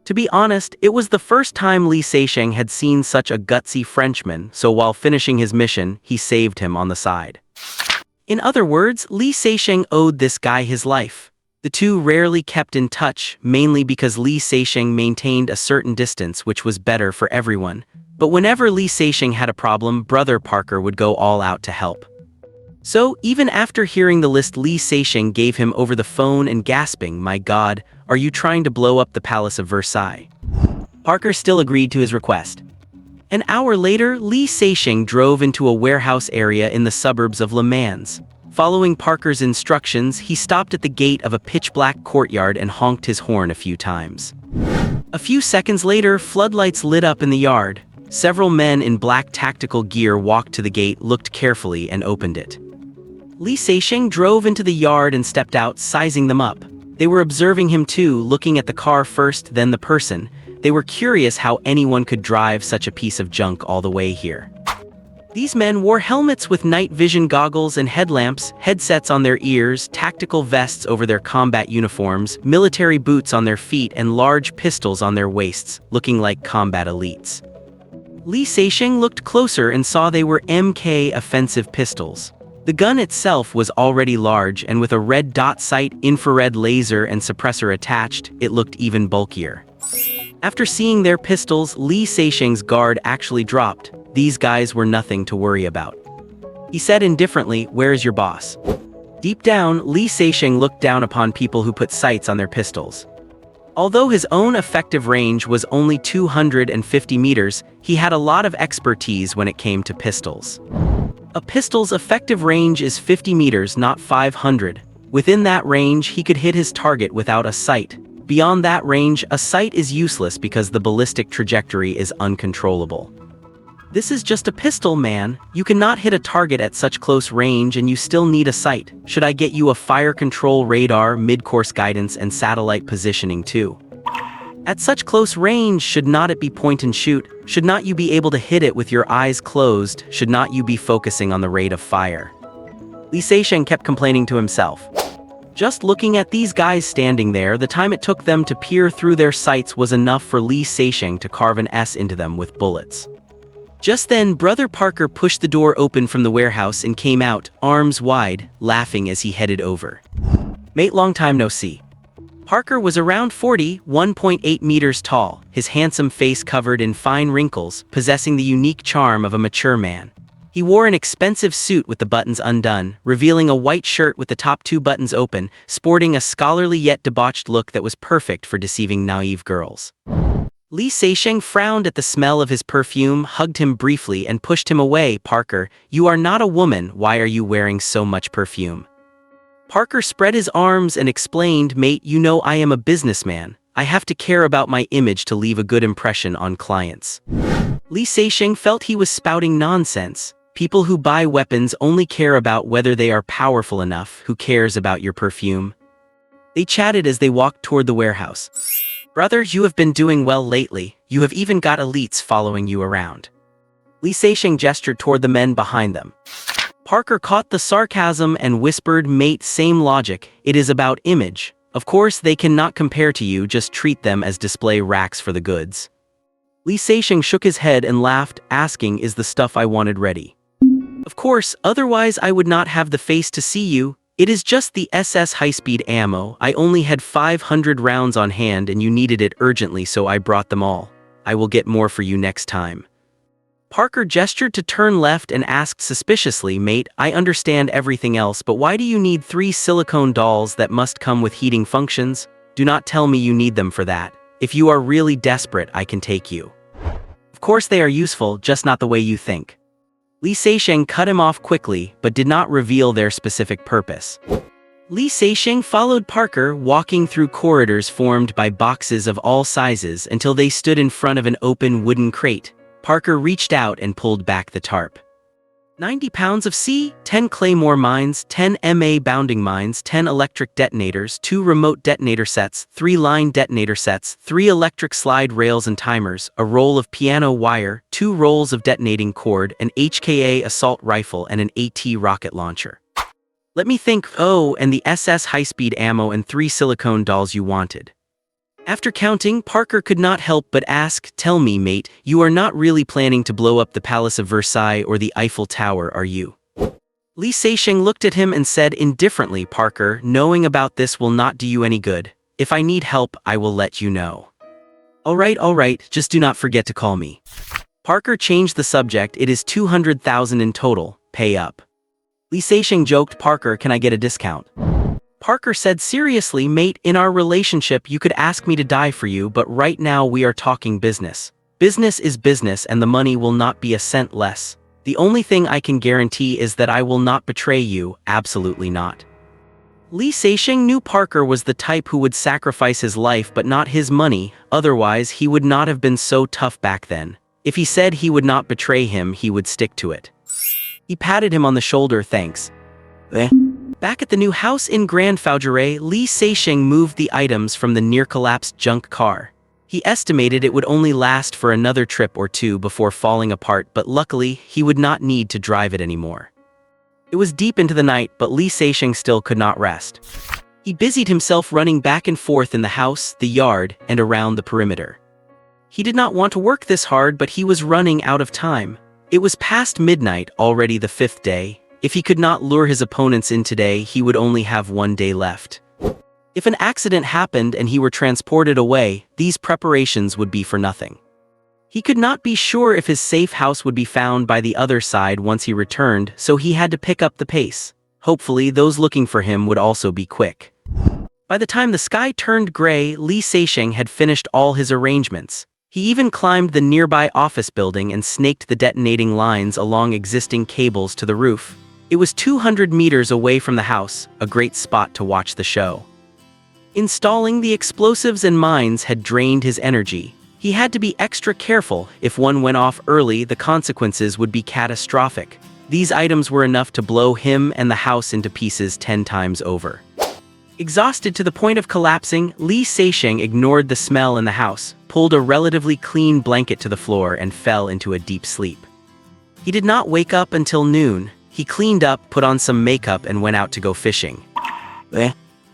To be honest, it was the first time Li Seixing had seen such a gutsy Frenchman, so while finishing his mission, he saved him on the side. In other words, Li Seixing owed this guy his life. The two rarely kept in touch, mainly because Li Seixing maintained a certain distance, which was better for everyone. But whenever Li Seixing had a problem, Brother Parker would go all out to help. So, even after hearing the list Li Seixing gave him over the phone and gasping, "My God, are you trying to blow up the Palace of Versailles?" Parker still agreed to his request. An hour later, Li Seixing drove into a warehouse area in the suburbs of Le Mans. Following Parker's instructions, he stopped at the gate of a pitch-black courtyard and honked his horn a few times. A few seconds later, floodlights lit up in the yard. Several men in black tactical gear walked to the gate, looked carefully, and opened it. Li Seixing drove into the yard and stepped out, sizing them up. They were observing him too, looking at the car first, then the person. They were curious how anyone could drive such a piece of junk all the way here. These men wore helmets with night vision goggles and headlamps, headsets on their ears, tactical vests over their combat uniforms, military boots on their feet, and large pistols on their waists, looking like combat elites. Li Seixing looked closer and saw they were MK offensive pistols. The gun itself was already large, and with a red dot sight, infrared laser, and suppressor attached, it looked even bulkier. After seeing their pistols, Li Seixing's guard actually dropped. These guys were nothing to worry about. He said indifferently, "Where's your boss?" Deep down, Li Seixing looked down upon people who put sights on their pistols. Although his own effective range was only 250 meters, he had a lot of expertise when it came to pistols. A pistol's effective range is 50 meters, not 500. Within that range, he could hit his target without a sight. Beyond that range, a sight is useless because the ballistic trajectory is uncontrollable. This is just a pistol, man. You cannot hit a target at such close range and you still need a sight. Should I get you a fire control radar, mid-course guidance, and satellite positioning too? At such close range, should not it be point and shoot? Should not you be able to hit it with your eyes closed? Should not you be focusing on the rate of fire? Li Seixing kept complaining to himself. Just looking at these guys standing there, the time it took them to peer through their sights was enough for Li Seixing to carve an S into them with bullets. Just then, Brother Parker pushed the door open from the warehouse and came out, arms wide, laughing as he headed over. "Mate, long time no see." Parker was around 40, 1.8 meters tall, his handsome face covered in fine wrinkles, possessing the unique charm of a mature man. He wore an expensive suit with the buttons undone, revealing a white shirt with the top 2 buttons open, sporting a scholarly yet debauched look that was perfect for deceiving naive girls. Li Seixing frowned at the smell of his perfume, hugged him briefly, and pushed him away. "Parker, you are not a woman. Why are you wearing so much perfume?" Parker spread his arms and explained, "Mate, you know I am a businessman. I have to care about my image to leave a good impression on clients." Li Seixing felt he was spouting nonsense. People who buy weapons only care about whether they are powerful enough. Who cares about your perfume? They chatted as they walked toward the warehouse. Brother, you have been doing well lately. You have even got elites following you around. Li Seixing gestured toward the men behind them. Parker caught the sarcasm and whispered, mate, same logic, it is about image. Of course they cannot compare to you, just treat them as display racks for the goods. Li Seixing shook his head and laughed, asking, is the stuff I wanted ready? Of course, otherwise I would not have the face to see you. It is just the SS high-speed ammo. I only had 500 rounds on hand and you needed it urgently, so I brought them all. I will get more for you next time. Parker gestured to turn left and asked suspiciously, mate, I understand everything else, but why do you need 3 silicone dolls that must come with heating functions? Do not tell me you need them for that. If you are really desperate, I can take you. Of course they are useful, just not the way you think. Li Seixing cut him off quickly, but did not reveal their specific purpose. Li Seixing followed Parker, walking through corridors formed by boxes of all sizes until they stood in front of an open wooden crate. Parker reached out and pulled back the tarp. 90 pounds of C, 10 claymore mines, 10 MA bounding mines, 10 electric detonators, 2 remote detonator sets, 3 line detonator sets, 3 electric slide rails and timers, a roll of piano wire, 2 rolls of detonating cord, an HKA assault rifle and an AT rocket launcher. Let me think, oh, and the SS high-speed ammo and 3 silicone dolls you wanted. After counting, Parker could not help but ask, tell me, mate, you are not really planning to blow up the Palace of Versailles or the Eiffel Tower, are you? Li Seixing looked at him and said indifferently, Parker, knowing about this will not do you any good. If I need help, I will let you know. All right, just do not forget to call me. Parker changed the subject, it is 200,000 in total, pay up. Li Seixing joked, Parker, can I get a discount? Parker said seriously, mate, in our relationship you could ask me to die for you, but right now we are talking business. Business is business and the money will not be a cent less. The only thing I can guarantee is that I will not betray you, absolutely not. Li Seixing knew Parker was the type who would sacrifice his life but not his money, otherwise he would not have been so tough back then. If he said he would not betray him, he would stick to it. He patted him on the shoulder, thanks. Back at the new house in Grand Faugeray, Li Seixing moved the items from the near-collapsed junk car. He estimated it would only last for another trip or two before falling apart, but luckily, he would not need to drive it anymore. It was deep into the night, but Li Seixing still could not rest. He busied himself running back and forth in the house, the yard, and around the perimeter. He did not want to work this hard, but he was running out of time. It was past midnight, already the 5th day. If he could not lure his opponents in today, he would only have 1 day left. If an accident happened and he were transported away, these preparations would be for nothing. He could not be sure if his safe house would be found by the other side once he returned, so he had to pick up the pace. Hopefully, those looking for him would also be quick. By the time the sky turned gray, Li Seixing had finished all his arrangements. He even climbed the nearby office building and snaked the detonating lines along existing cables to the roof. It was 200 meters away from the house, a great spot to watch the show. Installing the explosives and mines had drained his energy. He had to be extra careful. If one went off early, the consequences would be catastrophic. These items were enough to blow him and the house into pieces 10 times over. Exhausted to the point of collapsing, Li Seixing ignored the smell in the house, pulled a relatively clean blanket to the floor and fell into a deep sleep. He did not wake up until noon. He cleaned up, put on some makeup, and went out to go fishing.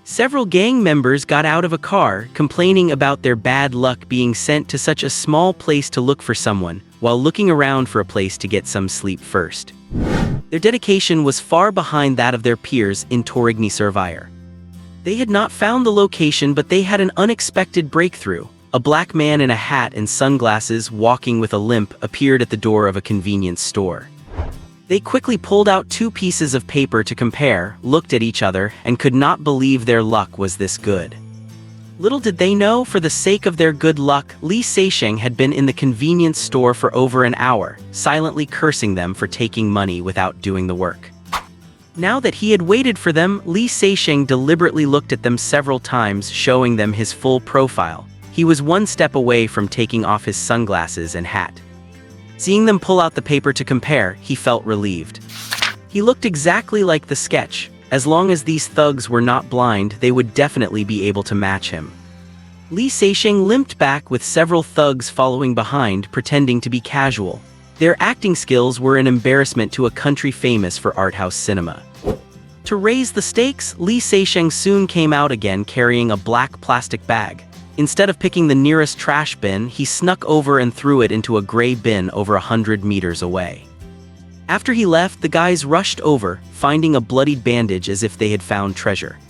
Several gang members got out of a car, complaining about their bad luck being sent to such a small place to look for someone, while looking around for a place to get some sleep first. Their dedication was far behind that of their peers in Torigny-sur-Vire. They had not found the location, but they had an unexpected breakthrough. A black man in a hat and sunglasses, walking with a limp, appeared at the door of a convenience store. They quickly pulled out 2 pieces of paper to compare, looked at each other, and could not believe their luck was this good. Little did they know, for the sake of their good luck, Li Seixing had been in the convenience store for over an hour, silently cursing them for taking money without doing the work. Now that he had waited for them, Li Seixing deliberately looked at them several times, showing them his full profile. He was 1 step away from taking off his sunglasses and hat. Seeing them pull out the paper to compare, he felt relieved. He looked exactly like the sketch. As long as these thugs were not blind, they would definitely be able to match him. Lee Seixing limped back with several thugs following behind, pretending to be casual. Their acting skills were an embarrassment to a country famous for art house cinema. To raise the stakes, Lee Seixing soon came out again carrying a black plastic bag. Instead of picking the nearest trash bin, he snuck over and threw it into a gray bin over 100 meters away. After he left, the guys rushed over, finding a bloodied bandage as if they had found treasure.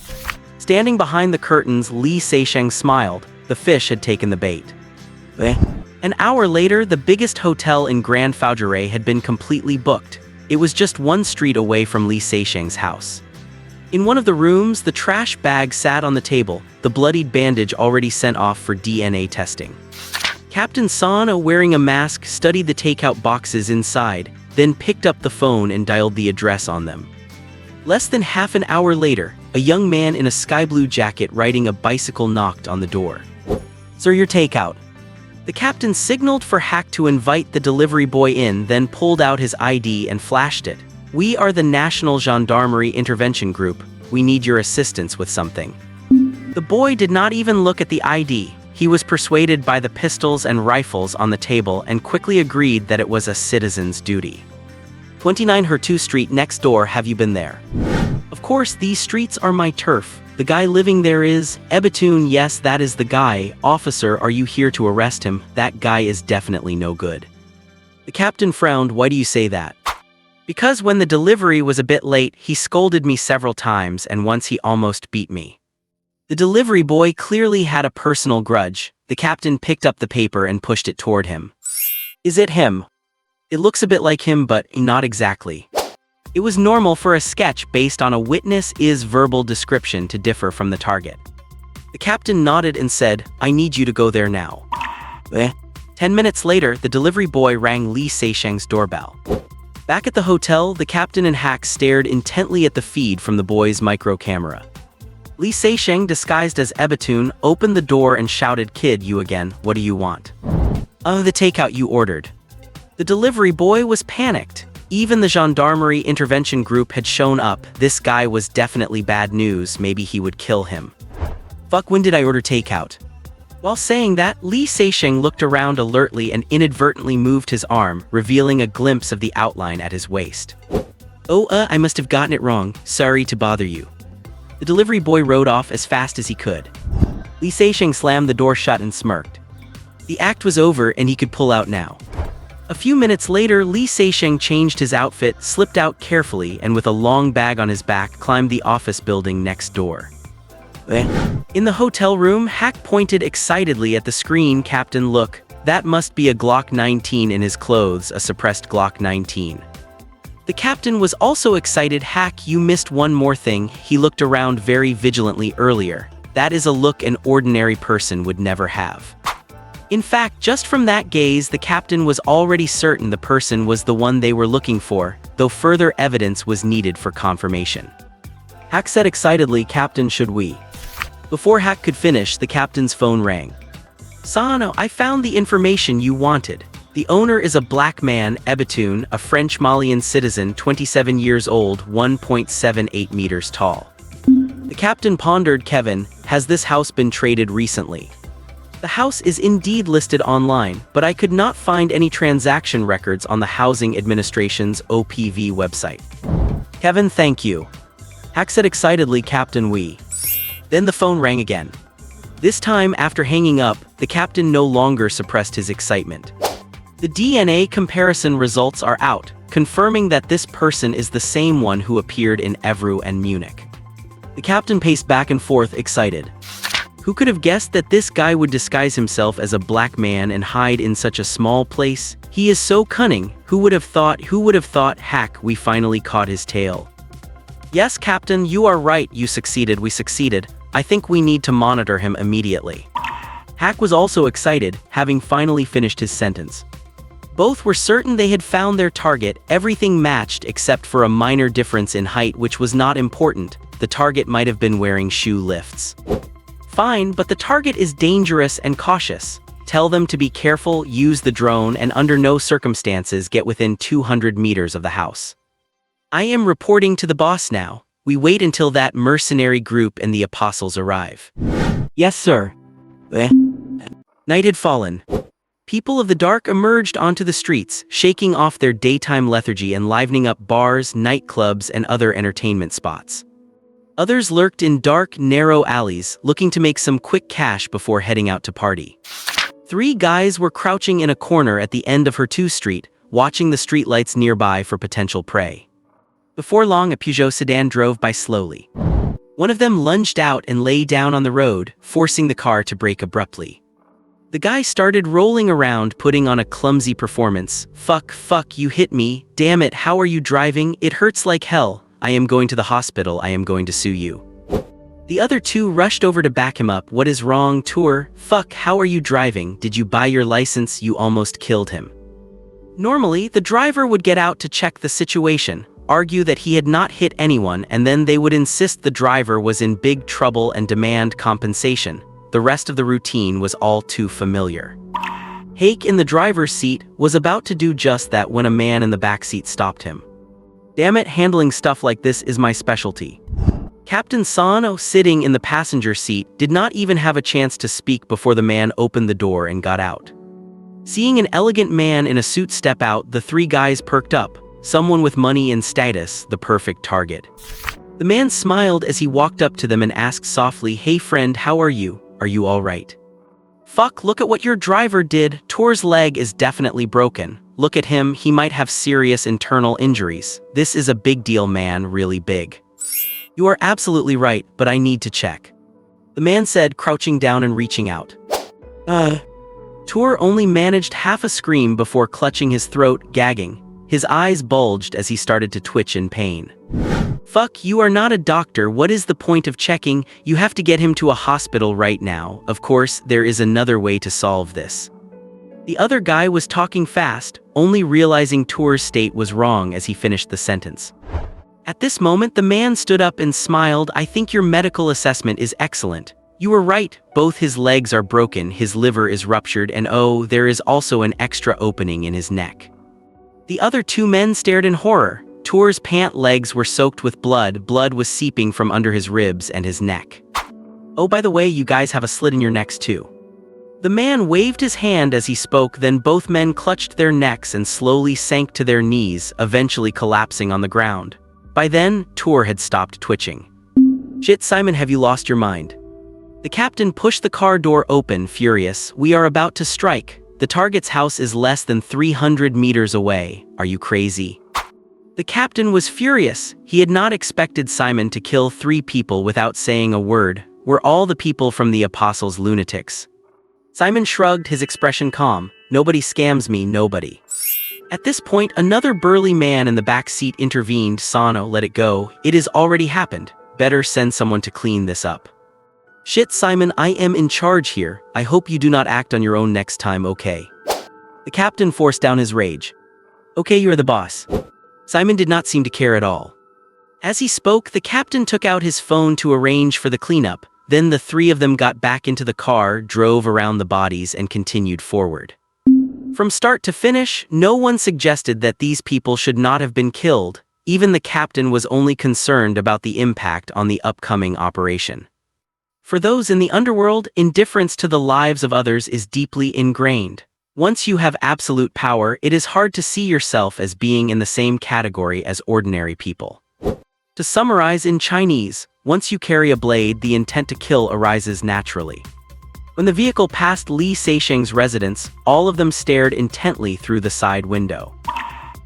Standing behind the curtains, Lee Seixing smiled. The fish had taken the bait. An hour later, the biggest hotel in Grand Faugeray had been completely booked. It was just one street away from Lee Seixing's house. In one of the rooms, the trash bag sat on the table, the bloodied bandage already sent off for DNA testing. Captain Sana, wearing a mask, studied the takeout boxes inside, then picked up the phone and dialed the address on them. Less than half an hour later, a young man in a sky blue jacket riding a bicycle knocked on the door. "Sir, your takeout." The captain signaled for Hack to invite the delivery boy in, then pulled out his ID and flashed it. "We are the National Gendarmerie Intervention Group. We need your assistance with something." The boy did not even look at the ID. He was persuaded by the pistols and rifles on the table and quickly agreed that it was a citizen's duty. 29 Hertu Street next door, have you been there? Of course, these streets are my turf. The guy living there is Ebitune. Yes, that is the guy. Officer, are you here to arrest him? That guy is definitely no good. The captain frowned. Why do you say that? Because when the delivery was a bit late, he scolded me several times and once he almost beat me. The delivery boy clearly had a personal grudge. The captain picked up the paper and pushed it toward him. Is it him? It looks a bit like him, but not exactly. It was normal for a sketch based on a witness' verbal description to differ from the target. The captain nodded and said, I need you to go there now. 10 minutes later, the delivery boy rang Lee Seixing's doorbell. Back at the hotel, the captain and Hack stared intently at the feed from the boy's micro camera. Lee Seixing, disguised as Ebitune, opened the door and shouted, Kid, you again, what do you want? Oh, the takeout you ordered. The delivery boy was panicked. Even the Gendarmerie Intervention Group had shown up. This guy was definitely bad news. Maybe he would kill him. Fuck, when did I order takeout? While saying that, Lee Seixing looked around alertly and inadvertently moved his arm, revealing a glimpse of the outline at his waist. Oh, I must have gotten it wrong. Sorry to bother you. The delivery boy rode off as fast as he could. Lee Seixing slammed the door shut and smirked. The act was over and he could pull out now. A few minutes later, Lee Seixing changed his outfit, slipped out carefully, and with a long bag on his back, climbed the office building next door. In the hotel room, Hack pointed excitedly at the screen. Captain, look, that must be a Glock 19 in his clothes, a suppressed Glock 19. The captain was also excited. Hack, you missed one more thing. He looked around very vigilantly earlier. That is a look an ordinary person would never have. In fact, just from that gaze, the captain was already certain the person was the one they were looking for, though further evidence was needed for confirmation. Hack said excitedly, Captain, should we? Before Hack could finish, the captain's phone rang. Sano, I found the information you wanted. The owner is a black man, Ebitune, a French Malian citizen, 27 years old, 1.78 meters tall. The captain pondered. Kevin, has this house been traded recently? The house is indeed listed online, but I could not find any transaction records on the Housing Administration's OPV website. Kevin, thank you. Hack said excitedly, Captain, we. Then the phone rang again. This time, after hanging up, the captain no longer suppressed his excitement. The DNA comparison results are out, confirming that this person is the same one who appeared in Evru and Munich. The captain paced back and forth, excited. Who could have guessed that this guy would disguise himself as a black man and hide in such a small place? He is so cunning. Who would have thought? Hack, we finally caught his tail. Yes, Captain, you are right. You succeeded. We succeeded. I think we need to monitor him immediately. Hack was also excited, having finally finished his sentence. Both were certain they had found their target. Everything matched except for a minor difference in height, which was not important. The target might have been wearing shoe lifts. Fine, but the target is dangerous and cautious. Tell them to be careful, use the drone, and under no circumstances get within 200 meters of the house. I am reporting to the boss now. We wait until that mercenary group and the apostles arrive. Yes, sir. Night had fallen. People of the dark emerged onto the streets, shaking off their daytime lethargy and livening up bars, nightclubs, and other entertainment spots. Others lurked in dark, narrow alleys, looking to make some quick cash before heading out to party. 3 guys were crouching in a corner at the end of Hertu Street, watching the streetlights nearby for potential prey. Before long, a Peugeot sedan drove by slowly. One of them lunged out and lay down on the road, forcing the car to brake abruptly. The guy started rolling around, putting on a clumsy performance. Fuck, you hit me. Damn it, how are you driving? It hurts like hell. I am going to the hospital. I am going to sue you. The other 2 rushed over to back him up. What is wrong, Tour? Fuck, how are you driving? Did you buy your license? You almost killed him. Normally, the driver would get out to check the situation, argue that he had not hit anyone, and then they would insist the driver was in big trouble and demand compensation. The rest of the routine was all too familiar. Hake in the driver's seat was about to do just that when a man in the back seat stopped him. Damn it, handling stuff like this is my specialty. Captain Sano, sitting in the passenger seat, did not even have a chance to speak before the man opened the door and got out. Seeing an elegant man in a suit step out, the 3 guys perked up. Someone with money and status, the perfect target. The man smiled as he walked up to them and asked softly, "Hey friend, how are you? Are you all right?" "Fuck, look at what your driver did. Tor's leg is definitely broken. Look at him, he might have serious internal injuries. This is a big deal, man, really big." "You are absolutely right, but I need to check," the man said, crouching down and reaching out. Tor only managed half a scream before clutching his throat, gagging. His eyes bulged as he started to twitch in pain. "Fuck, you are not a doctor. What is the point of checking? You have to get him to a hospital right now. Of course, there is another way to solve this." The other guy was talking fast, only realizing Tor's state was wrong as he finished the sentence. At this moment, the man stood up and smiled. "I think your medical assessment is excellent. You were right, both his legs are broken, his liver is ruptured, and oh, there is also an extra opening in his neck." The other 2 men stared in horror. Tor's pant legs were soaked with blood. Blood was seeping from under his ribs and his neck. "Oh, by the way, you guys have a slit in your necks too." The man waved his hand as he spoke, then both men clutched their necks and slowly sank to their knees, eventually collapsing on the ground. By then, Tor had stopped twitching. "Shit, Simon, have you lost your mind?" The captain pushed the car door open, furious. "We are about to strike. The target's house is less than 300 meters away. Are you crazy?" The captain was furious. He had not expected Simon to kill 3 people without saying a word. Were all the people from the Apostles lunatics? Simon shrugged, his expression calm. "Nobody scams me, nobody." At this point, another burly man in the back seat intervened. "Sano, let it go. It has already happened. Better send someone to clean this up." "Shit, Simon, I am in charge here. I hope you do not act on your own next time, okay?" The captain forced down his rage. "Okay, you're the boss." Simon did not seem to care at all. As he spoke, the captain took out his phone to arrange for the cleanup. Then the 3 of them got back into the car, drove around the bodies, and continued forward. From start to finish, no one suggested that these people should not have been killed. Even the captain was only concerned about the impact on the upcoming operation. For those in the underworld, indifference to the lives of others is deeply ingrained. Once you have absolute power, it is hard to see yourself as being in the same category as ordinary people. To summarize in Chinese, once you carry a blade, the intent to kill arises naturally. When the vehicle passed Li Seixing's residence, all of them stared intently through the side window.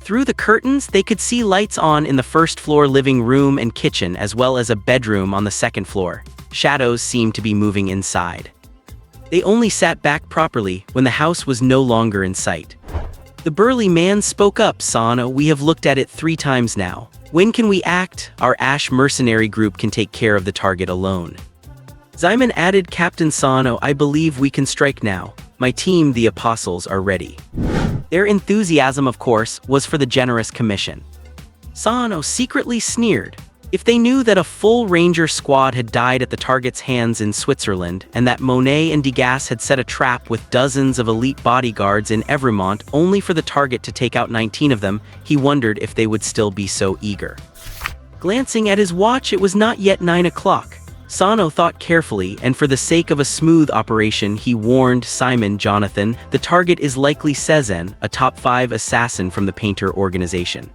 Through the curtains, they could see lights on in the first-floor living room and kitchen, as well as a bedroom on the second floor. Shadows seemed to be moving inside. They only sat back properly when the house was no longer in sight. The burly man spoke up. "Sano, we have looked at it 3 times now. When can we act? Our Ash mercenary group can take care of the target alone." Simon added, "Captain Sano, I believe we can strike now. My team, the Apostles, are ready." Their enthusiasm, of course, was for the generous commission. Sano secretly sneered. If they knew that a full ranger squad had died at the target's hands in Switzerland, and that Monet and Degas had set a trap with dozens of elite bodyguards in Evremont only for the target to take out 19 of them, he wondered if they would still be so eager. Glancing at his watch, it was not yet 9 o'clock. Sano thought carefully, and for the sake of a smooth operation, he warned Simon, Jonathan, the target is likely Sezen, a top 5 assassin from the Painter organization.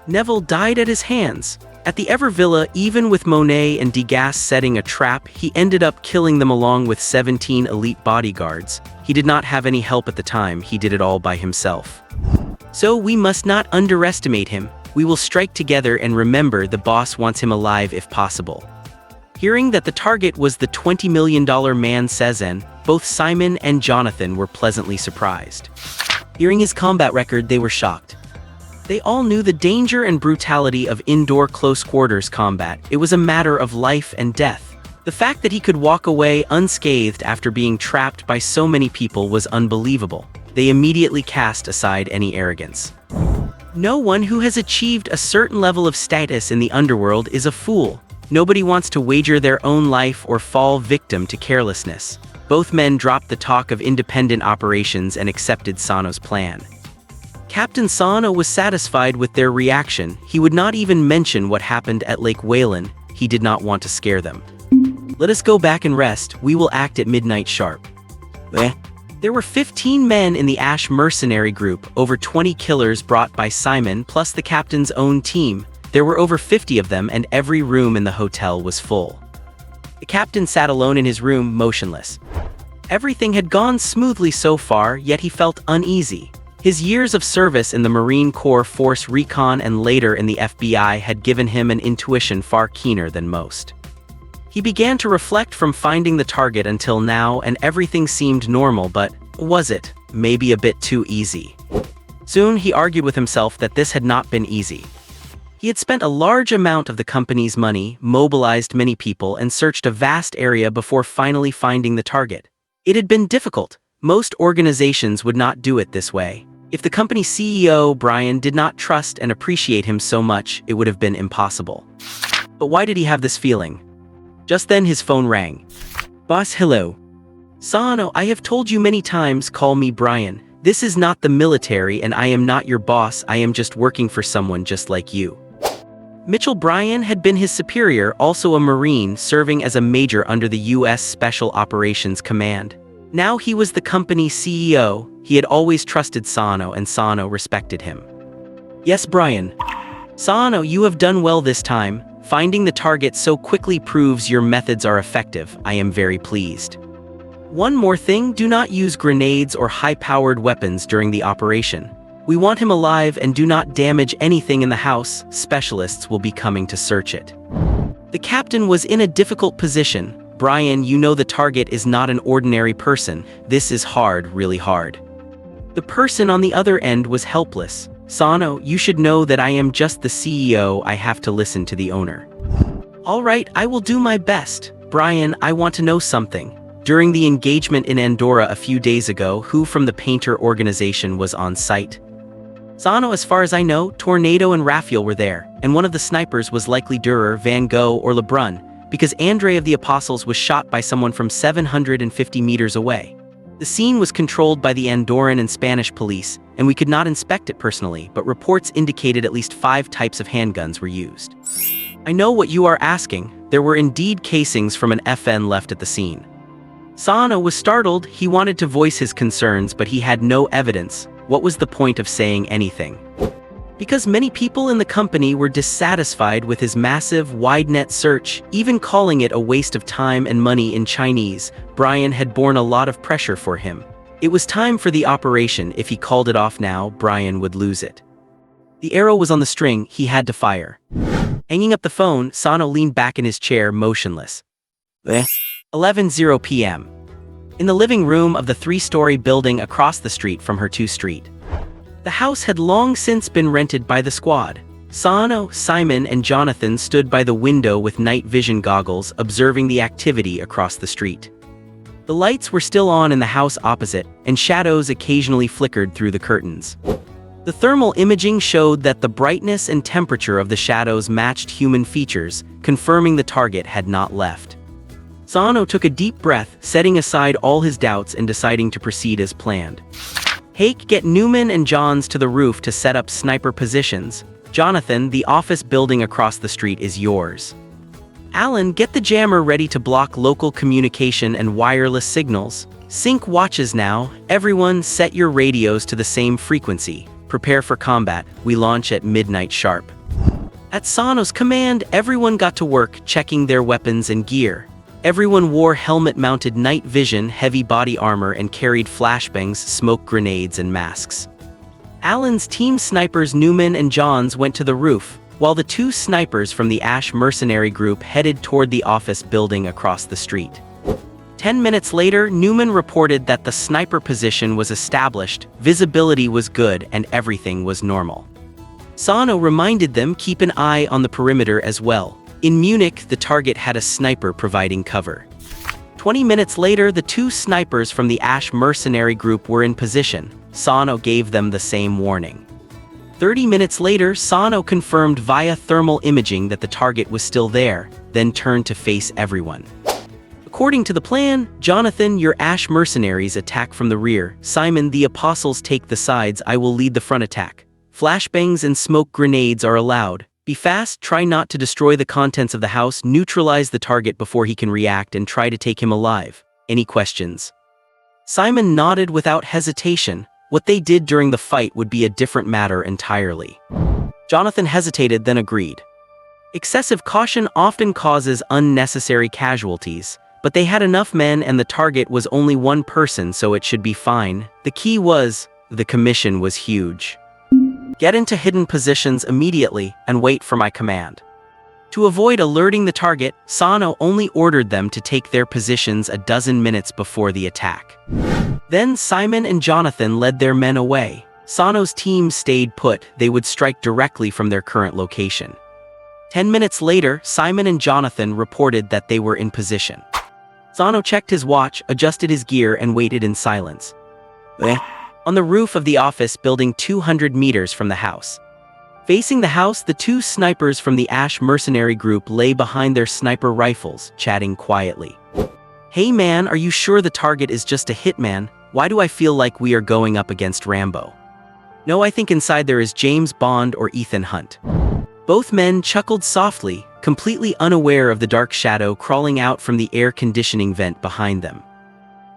Neville died at his hands. At the Ever Villa, even with Monet and Degas setting a trap, he ended up killing them along with 17 elite bodyguards. He did not have any help at the time, he did it all by himself. So we must not underestimate him. We will strike together and remember the boss wants him alive if possible. Hearing that the target was the $20 million man Sezen, both Simon and Jonathan were pleasantly surprised. Hearing his combat record, they were shocked. They all knew the danger and brutality of indoor close-quarters combat. It was a matter of life and death. The fact that he could walk away unscathed after being trapped by so many people was unbelievable. They immediately cast aside any arrogance. No one who has achieved a certain level of status in the underworld is a fool. Nobody wants to wager their own life or fall victim to carelessness. Both men dropped the talk of independent operations and accepted Sano's plan. Captain Sano was satisfied with their reaction. He would not even mention what happened at Lake Whalen. He did not want to scare them. Let us go back and rest. We will act at midnight sharp. There were 15 men in the Ash mercenary group, over 20 killers brought by Simon, plus the captain's own team. There were over 50 of them, and every room in the hotel was full. The captain sat alone in his room, motionless. Everything had gone smoothly so far, yet he felt uneasy. His years of service in the Marine Corps Force Recon and later in the FBI had given him an intuition far keener than most. He began to reflect from finding the target until now, and everything seemed normal, but was it? Maybe a bit too easy. Soon he argued with himself that this had not been easy. He had spent a large amount of the company's money, mobilized many people, and searched a vast area before finally finding the target. It had been difficult. Most organizations would not do it this way. If the company CEO, Brian, did not trust and appreciate him so much, it would have been impossible. But why did he have this feeling? Just then his phone rang. Boss, hello. Sano, I have told you many times, call me Brian. This is not the military and I am not your boss, I am just working for someone just like you. Mitchell Bryan had been his superior, also a Marine, serving as a major under the U.S. Special Operations Command. Now he was the company CEO. He had always trusted Sano, and Sano respected him. Yes, Brian. Sano, you have done well this time. Finding the target so quickly proves your methods are effective. I am very pleased. One more thing, do not use grenades or high-powered weapons during the operation. We want him alive and do not damage anything in the house. Specialists will be coming to search it. The captain was in a difficult position. Brian, you know the target is not an ordinary person. This is hard, really hard. The person on the other end was helpless. Sano, you should know that I am just the CEO. I have to listen to the owner. All right, I will do my best. Brian, I want to know something. During the engagement in Andorra a few days ago, who from the Painter organization was on site? Sano, as far as I know, Tornado and Raphael were there, and one of the snipers was likely Dürer, Van Gogh, or Lebrun, because Andre of the Apostles was shot by someone from 750 meters away. The scene was controlled by the Andorran and Spanish police, and we could not inspect it personally, but reports indicated at least 5 types of handguns were used. I know what you are asking. There were indeed casings from an FN left at the scene. Sano was startled. He wanted to voice his concerns, but he had no evidence. What was the point of saying anything? Because many people in the company were dissatisfied with his massive, wide-net search, even calling it a waste of time and money in Chinese. Brian had borne a lot of pressure for him. It was time for the operation. If he called it off now, Brian would lose it. The arrow was on the string. He had to fire. Hanging up the phone, Sano leaned back in his chair, motionless. 11:00 p.m. In the living room of the 3-story building across the street from her 2 street. The house had long since been rented by the squad. Sano, Simon, and Jonathan stood by the window with night vision goggles, observing the activity across the street. The lights were still on in the house opposite, and shadows occasionally flickered through the curtains. The thermal imaging showed that the brightness and temperature of the shadows matched human features, confirming the target had not left. Sano took a deep breath, setting aside all his doubts and deciding to proceed as planned. Hake, get Newman and Johns to the roof to set up sniper positions. Jonathan, the office building across the street is yours. Alan, get the jammer ready to block local communication and wireless signals. Sync watches now. Everyone set your radios to the same frequency. Prepare for combat. We launch at midnight sharp. At Sano's command, everyone got to work checking their weapons and gear. Everyone wore helmet-mounted night vision, heavy body armor, and carried flashbangs, smoke grenades, and masks. Alan's team snipers Newman and Johns went to the roof, while the two snipers from the Ash mercenary group headed toward the office building across the street. 10 minutes later, Newman reported that the sniper position was established, visibility was good, and everything was normal. Sano reminded them keep an eye on the perimeter as well. In Munich, the target had a sniper providing cover. 20 minutes later, the two snipers from the Ash mercenary group were in position. Sano gave them the same warning. 30 minutes later, Sano confirmed via thermal imaging that the target was still there, then turned to face everyone. According to the plan, Jonathan, your Ash mercenaries attack from the rear. Simon, the apostles take the sides. I will lead the front attack. Flashbangs and smoke grenades are allowed. Be fast, try not to destroy the contents of the house, neutralize the target before he can react, and try to take him alive. Any questions? Simon nodded without hesitation. What they did during the fight would be a different matter entirely. Jonathan hesitated, then agreed. Excessive caution often causes unnecessary casualties, but they had enough men and the target was only one person, so it should be fine. The key was, the commission was huge. Get into hidden positions immediately and wait for my command. To avoid alerting the target, Sano only ordered them to take their positions a dozen minutes before the attack. Then Simon and Jonathan led their men away. Sano's team stayed put. They would strike directly from their current location. 10 minutes later, Simon and Jonathan reported that they were in position. Sano checked his watch, adjusted his gear, and waited in silence. On the roof of the office building 200 meters from the house. Facing the house, the two snipers from the Ash mercenary group lay behind their sniper rifles, chatting quietly. Hey man, are you sure the target is just a hitman? Why do I feel like we are going up against Rambo? No, I think inside there is James Bond or Ethan Hunt. Both men chuckled softly, completely unaware of the dark shadow crawling out from the air conditioning vent behind them.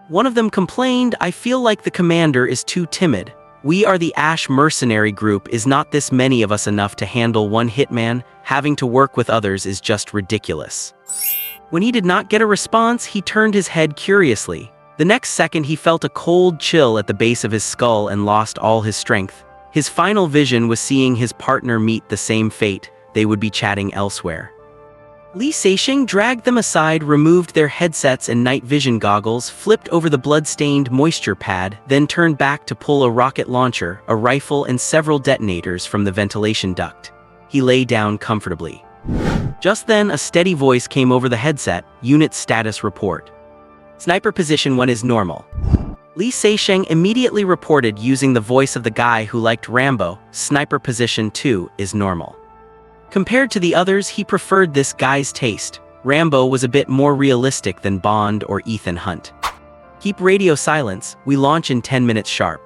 One of them complained, I feel like the commander is too timid. We are the Ash mercenary group. Is not this many of us enough to handle one hitman? Having to work with others is just ridiculous. When he did not get a response, he turned his head curiously. The next second he felt a cold chill at the base of his skull and lost all his strength. His final vision was seeing his partner meet the same fate. They would be chatting elsewhere. Li Seixing dragged them aside, removed their headsets and night vision goggles, flipped over the blood-stained moisture pad, then turned back to pull a rocket launcher, a rifle, and several detonators from the ventilation duct. He lay down comfortably. Just then, a steady voice came over the headset. Unit status report. Sniper position 1 is normal. Li Seixing immediately reported using the voice of the guy who liked Rambo. Sniper position 2 is normal. Compared to the others, he preferred this guy's taste. Rambo was a bit more realistic than Bond or Ethan Hunt. Keep radio silence. We launch in 10 minutes sharp.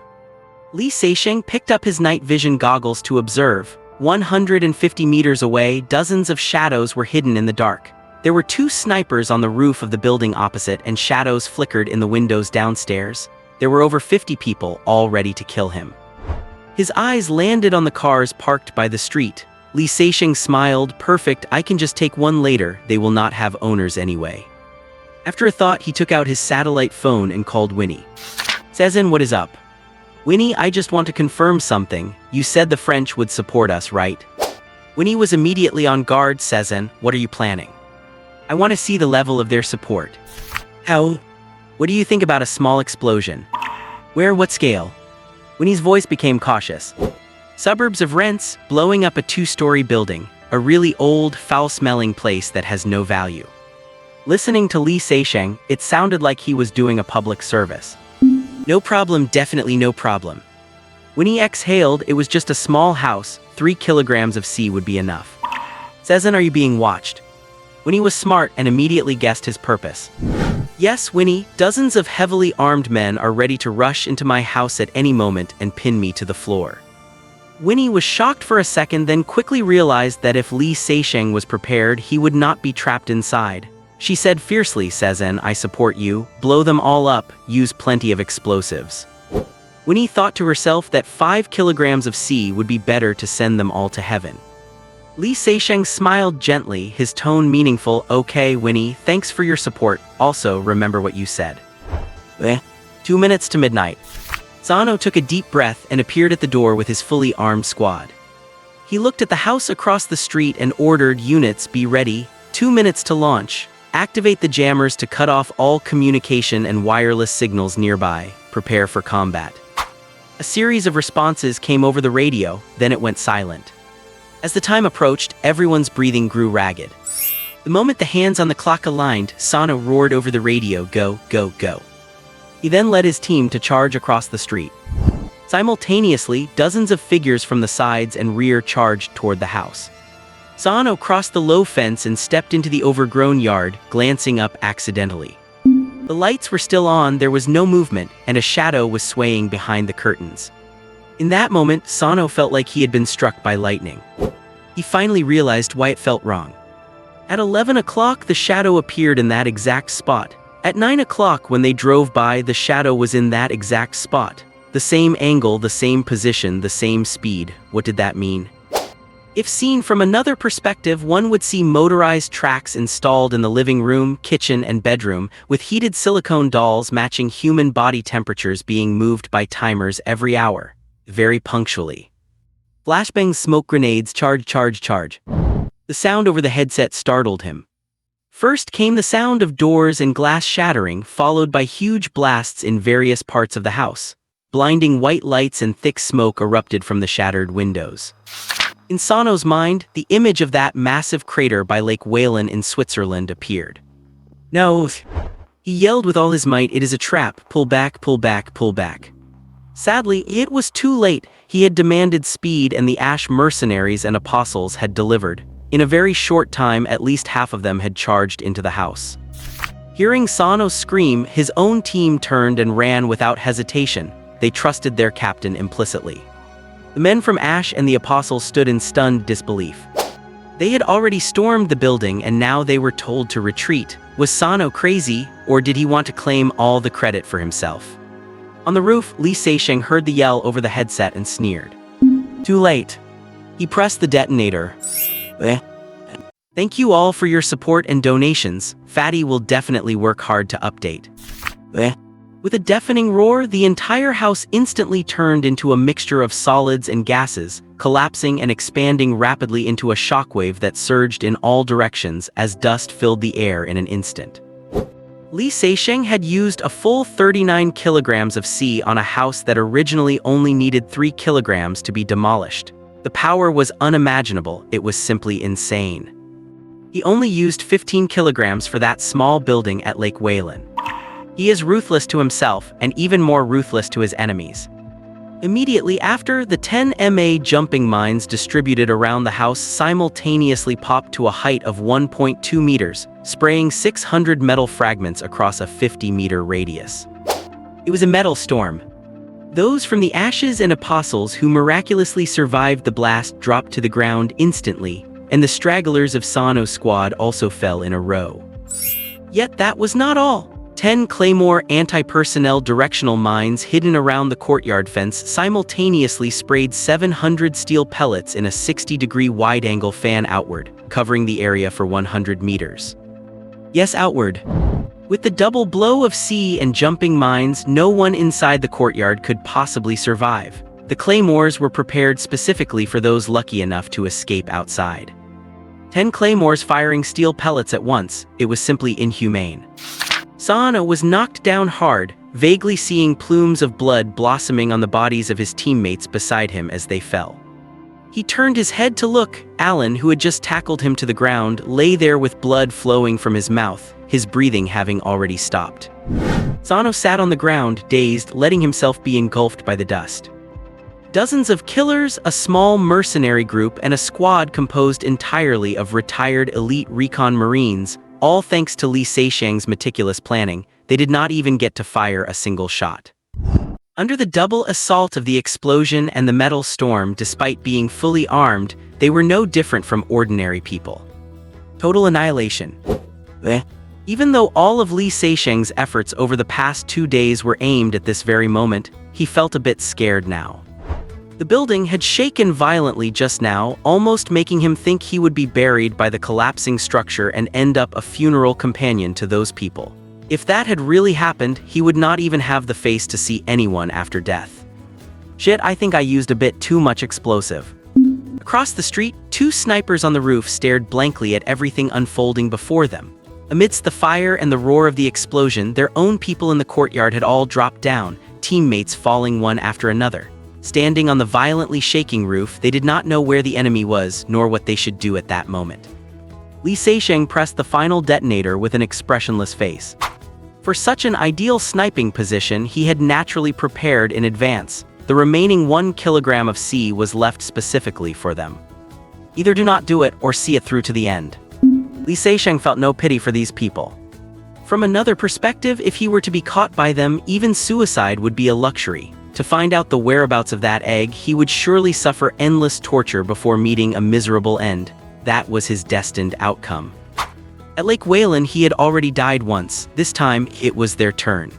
Li Seixing picked up his night vision goggles to observe. 150 meters away, dozens of shadows were hidden in the dark. There were two snipers on the roof of the building opposite, and shadows flickered in the windows downstairs. There were over 50 people, all ready to kill him. His eyes landed on the cars parked by the street. Li Seixing smiled. Perfect, I can just take one later. They will not have owners anyway. After a thought, he took out his satellite phone and called Winnie. Cezanne, what is up? Winnie, I just want to confirm something. You said the French would support us, right? Winnie was immediately on guard. Cezanne, what are you planning? I want to see the level of their support. How? What do you think about a small explosion? Where, what scale? Winnie's voice became cautious. Suburbs of Rennes, blowing up a 2-story building, a really old, foul-smelling place that has no value. Listening to Li Seixing, it sounded like he was doing a public service. No problem, definitely no problem. When he exhaled, it was just a small house. 3 kilograms of C would be enough. Cezanne, are you being watched? Winnie was smart and immediately guessed his purpose. Yes, Winnie, dozens of heavily armed men are ready to rush into my house at any moment and pin me to the floor. Winnie was shocked for a second, then quickly realized that if Li Seixing was prepared, he would not be trapped inside. She said fiercely, "Sezen, I support you. Blow them all up, use plenty of explosives." Winnie thought to herself that 5 kilograms of sea would be better to send them all to heaven. Li Seixing smiled gently, his tone meaningful. "Okay, Winnie, thanks for your support. Also, remember what you said." 2 minutes to midnight. Zano took a deep breath and appeared at the door with his fully armed squad. He looked at the house across the street and ordered, "Units, be ready. 2 minutes to launch. Activate the jammers to cut off all communication and wireless signals nearby. Prepare for combat." A series of responses came over the radio, then it went silent. As the time approached, everyone's breathing grew ragged. The moment the hands on the clock aligned, Sano roared over the radio, "Go, go, go." He then led his team to charge across the street. Simultaneously, dozens of figures from the sides and rear charged toward the house. Sano crossed the low fence and stepped into the overgrown yard, glancing up accidentally. The lights were still on, there was no movement, and a shadow was swaying behind the curtains. In that moment, Sano felt like he had been struck by lightning. He finally realized why it felt wrong. At 11 o'clock, the shadow appeared in that exact spot. At 9 o'clock, when they drove by, the shadow was in that exact spot. The same angle, the same position, the same speed. What did that mean? If seen from another perspective, one would see motorized tracks installed in the living room, kitchen, and bedroom, with heated silicone dolls matching human body temperatures being moved by timers every hour, very punctually. Flashbangs, smoke grenades, charge, charge, charge. The sound over the headset startled him. First came the sound of doors and glass shattering, followed by huge blasts in various parts of the house. Blinding white lights and thick smoke erupted from the shattered windows. In Sano's mind, the image of that massive crater by Lake Whalen in Switzerland appeared. "No!" He yelled with all his might, "It is a trap. Pull back, pull back, pull back." Sadly, it was too late. He had demanded speed, and the Ash mercenaries and apostles had delivered. In a very short time, at least half of them had charged into the house. Hearing Sano scream, his own team turned and ran without hesitation. They trusted their captain implicitly. The men from Ash and the apostles stood in stunned disbelief. They had already stormed the building, and now they were told to retreat. Was Sano crazy, or did he want to claim all the credit for himself? On the roof, Li Seixing heard the yell over the headset and sneered. Too late. He pressed the detonator. Thank you all for your support and donations. Fatty will definitely work hard to update. With a deafening roar, the entire house instantly turned into a mixture of solids and gases, collapsing and expanding rapidly into a shockwave that surged in all directions as dust filled the air in an instant. Li Seixing had used a full 39 kilograms of sea on a house that originally only needed 3 kilograms to be demolished. The power was unimaginable, it was simply insane. He only used 15 kilograms for that small building at Lake Whalen. He is ruthless to himself, and even more ruthless to his enemies. Immediately after, the 10 MA jumping mines distributed around the house simultaneously popped to a height of 1.2 meters, spraying 600 metal fragments across a 50-meter radius. It was a metal storm. Those from the Ashes and Apostles who miraculously survived the blast dropped to the ground instantly, and the stragglers of Sano's squad also fell in a row. Yet that was not all. 10 Claymore anti-personnel directional mines hidden around the courtyard fence simultaneously sprayed 700 steel pellets in a 60-degree wide-angle fan outward, covering the area for 100 meters. Yes, outward. With the double blow of sea and jumping mines, no one inside the courtyard could possibly survive. The claymores were prepared specifically for those lucky enough to escape outside. 10 claymores firing steel pellets at once, it was simply inhumane. Sano was knocked down hard, vaguely seeing plumes of blood blossoming on the bodies of his teammates beside him as they fell. He turned his head to look. Alan, who had just tackled him to the ground, lay there with blood flowing from his mouth, his breathing having already stopped. Sano sat on the ground, dazed, letting himself be engulfed by the dust. Dozens of killers, a small mercenary group, and a squad composed entirely of retired elite recon Marines, all thanks to Li Seixing's meticulous planning, they did not even get to fire a single shot. Under the double assault of the explosion and the metal storm, despite being fully armed, they were no different from ordinary people. Total annihilation. Even though all of Li Seixing's efforts over the past 2 days were aimed at this very moment, he felt a bit scared now. The building had shaken violently just now, almost making him think he would be buried by the collapsing structure and end up a funeral companion to those people. If that had really happened, he would not even have the face to see anyone after death. Shit, I think I used a bit too much explosive. Across the street, 2 snipers on the roof stared blankly at everything unfolding before them. Amidst the fire and the roar of the explosion, their own people in the courtyard had all dropped down, teammates falling one after another. Standing on the violently shaking roof, they did not know where the enemy was, nor what they should do at that moment. Li Seixing pressed the final detonator with an expressionless face. For such an ideal sniping position, he had naturally prepared in advance. The remaining 1 kilogram of C was left specifically for them. Either do not do it or see it through to the end. Li Seixing felt no pity for these people. From another perspective, if he were to be caught by them, even suicide would be a luxury. To find out the whereabouts of that egg, he would surely suffer endless torture before meeting a miserable end. That was his destined outcome. At Lake Whalen, he had already died once. This time, it was their turn.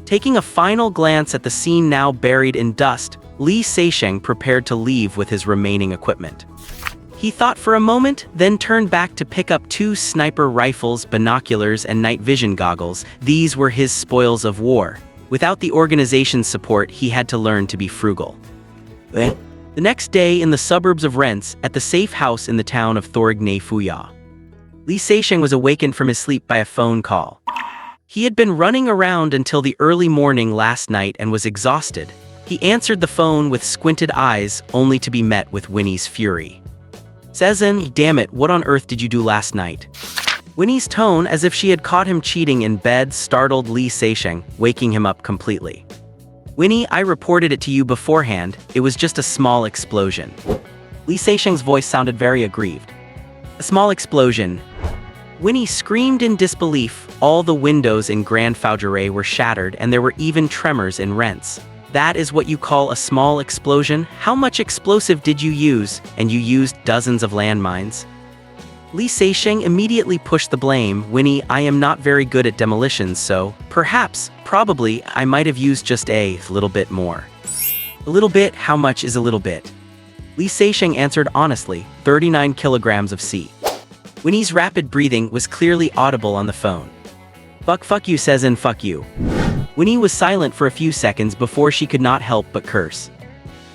Taking a final glance at the scene now buried in dust, Li Seixing prepared to leave with his remaining equipment. He thought for a moment, then turned back to pick up 2 sniper rifles, binoculars, and night vision goggles. These were his spoils of war. Without the organization's support, he had to learn to be frugal. The next day, in the suburbs of Rennes, at the safe house in the town of Thorigny-Fouillard, Li Seixing was awakened from his sleep by a phone call. He had been running around until the early morning last night and was exhausted. He answered the phone with squinted eyes, only to be met with Winnie's fury. "Cezanne, damn it, what on earth did you do last night?" Winnie's tone, as if she had caught him cheating in bed, startled Li Seixing, waking him up completely. "Winnie, I reported it to you beforehand. It was just a small explosion." Li Seixing's voice sounded very aggrieved. "A small explosion." Winnie screamed in disbelief. All the windows in Grand Faugeray were shattered, and there were even tremors in Rennes. "That is what you call a small explosion? How much explosive did you use? And you used dozens of landmines?" Li Seixing immediately pushed the blame. "Winnie, I am not very good at demolitions, so probably, I might have used just a little bit more." "A little bit? How much is a little bit?" Li Seixing answered honestly, 39 kilograms of C. Winnie's rapid breathing was clearly audible on the phone. Fuck you, Cezanne, fuck you." Winnie was silent for a few seconds before she could not help but curse.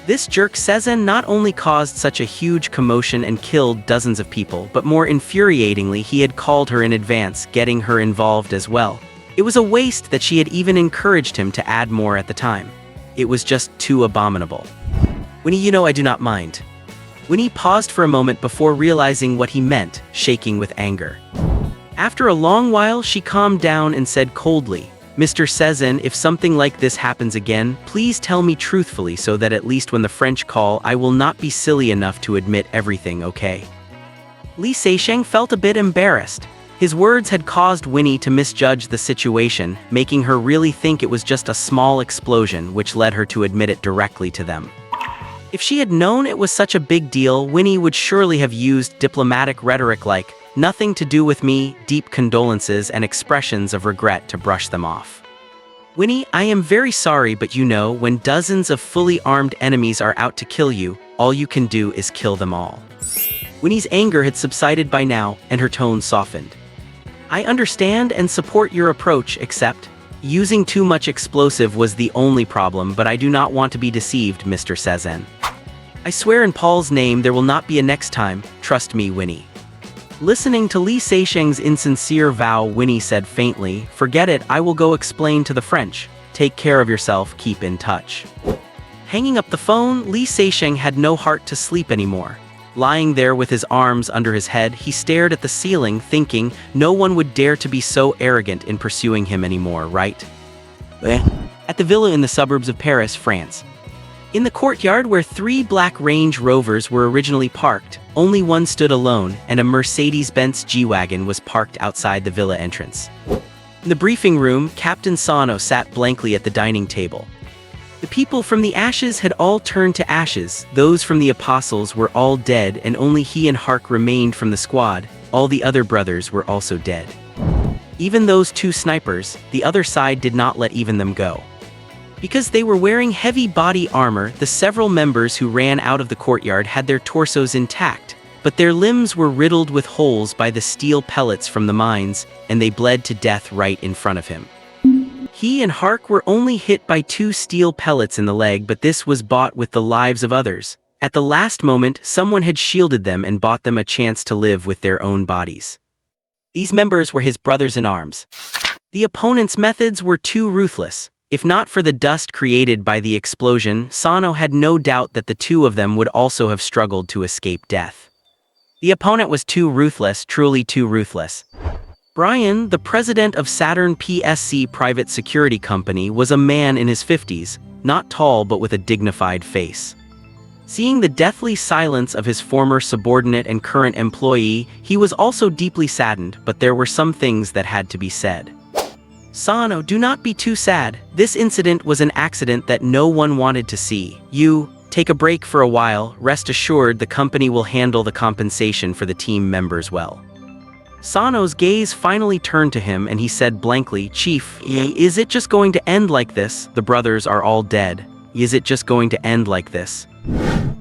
This jerk Cezanne not only caused such a huge commotion and killed dozens of people, but more infuriatingly, he had called her in advance, getting her involved as well. It was a waste that she had even encouraged him to add more at the time. It was just too abominable. "Winnie, you know I do not mind." Winnie paused for a moment before realizing what he meant, shaking with anger. After a long while, she calmed down and said coldly, "Mr. Cezanne, if something like this happens again, please tell me truthfully so that at least when the French call, I will not be silly enough to admit everything, okay?" Li Seixing felt a bit embarrassed. His words had caused Winnie to misjudge the situation, making her really think it was just a small explosion, which led her to admit it directly to them. If she had known it was such a big deal, Winnie would surely have used diplomatic rhetoric like, "Nothing to do with me," deep condolences and expressions of regret to brush them off. "Winnie, I am very sorry, but you know, when dozens of fully armed enemies are out to kill you, all you can do is kill them all." Winnie's anger had subsided by now, and her tone softened. "I understand and support your approach, except using too much explosive was the only problem, but I do not want to be deceived, Mr. Cezanne. I swear in Paul's name there will not be a next time, trust me, Winnie." Listening to Li Seixing's insincere vow, Winnie said faintly, "Forget it, I will go explain to the French. Take care of yourself, keep in touch." Hanging up the phone, Li Seixing had no heart to sleep anymore. Lying there with his arms under his head, he stared at the ceiling, thinking, no one would dare to be so arrogant in pursuing him anymore, right? At the villa in the suburbs of Paris, France. In the courtyard where 3 black Range Rovers were originally parked, only one stood alone, and a Mercedes-Benz G-Wagon was parked outside the villa entrance. In the briefing room, Captain Sano sat blankly at the dining table. The people from the ashes had all turned to ashes, those from the apostles were all dead, and only he and Hark remained from the squad. All the other brothers were also dead. Even those 2 snipers, the other side did not let even them go. Because they were wearing heavy body armor, the several members who ran out of the courtyard had their torsos intact, but their limbs were riddled with holes by the steel pellets from the mines, and they bled to death right in front of him. He and Hark were only hit by 2 steel pellets in the leg, but this was bought with the lives of others. At the last moment, someone had shielded them and bought them a chance to live with their own bodies. These members were his brothers in arms. The opponent's methods were too ruthless. If not for the dust created by the explosion, Sano had no doubt that the 2 of them would also have struggled to escape death. The opponent was too ruthless, truly too ruthless. Brian, the president of Saturn PSC Private Security Company, was a man in his 50s, not tall but with a dignified face. Seeing the deathly silence of his former subordinate and current employee, he was also deeply saddened, but there were some things that had to be said. Sano, do not be too sad. This incident was an accident that no one wanted to see. You, take a break for a while. Rest assured the company will handle the compensation for the team members well. Sano's gaze finally turned to him and he said blankly, Chief, is it just going to end like this? The brothers are all dead. Is it just going to end like this?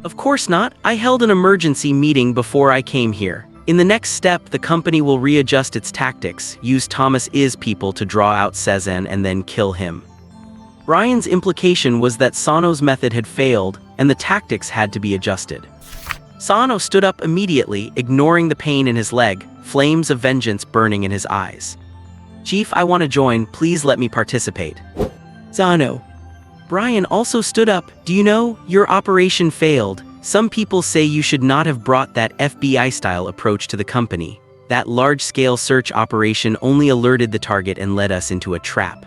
Of course not. I held an emergency meeting before I came here. In the next step, the company will readjust its tactics, use Thomas Is people to draw out Sezen and then kill him. Brian's implication was that Sano's method had failed and the tactics had to be adjusted. Sano stood up immediately, ignoring the pain in his leg, flames of vengeance burning in his eyes. Chief, I want to join. Please let me participate. Sano. Brian also stood up. Do you know, your operation failed. Some people say you should not have brought that FBI-style approach to the company. That large-scale search operation only alerted the target and led us into a trap.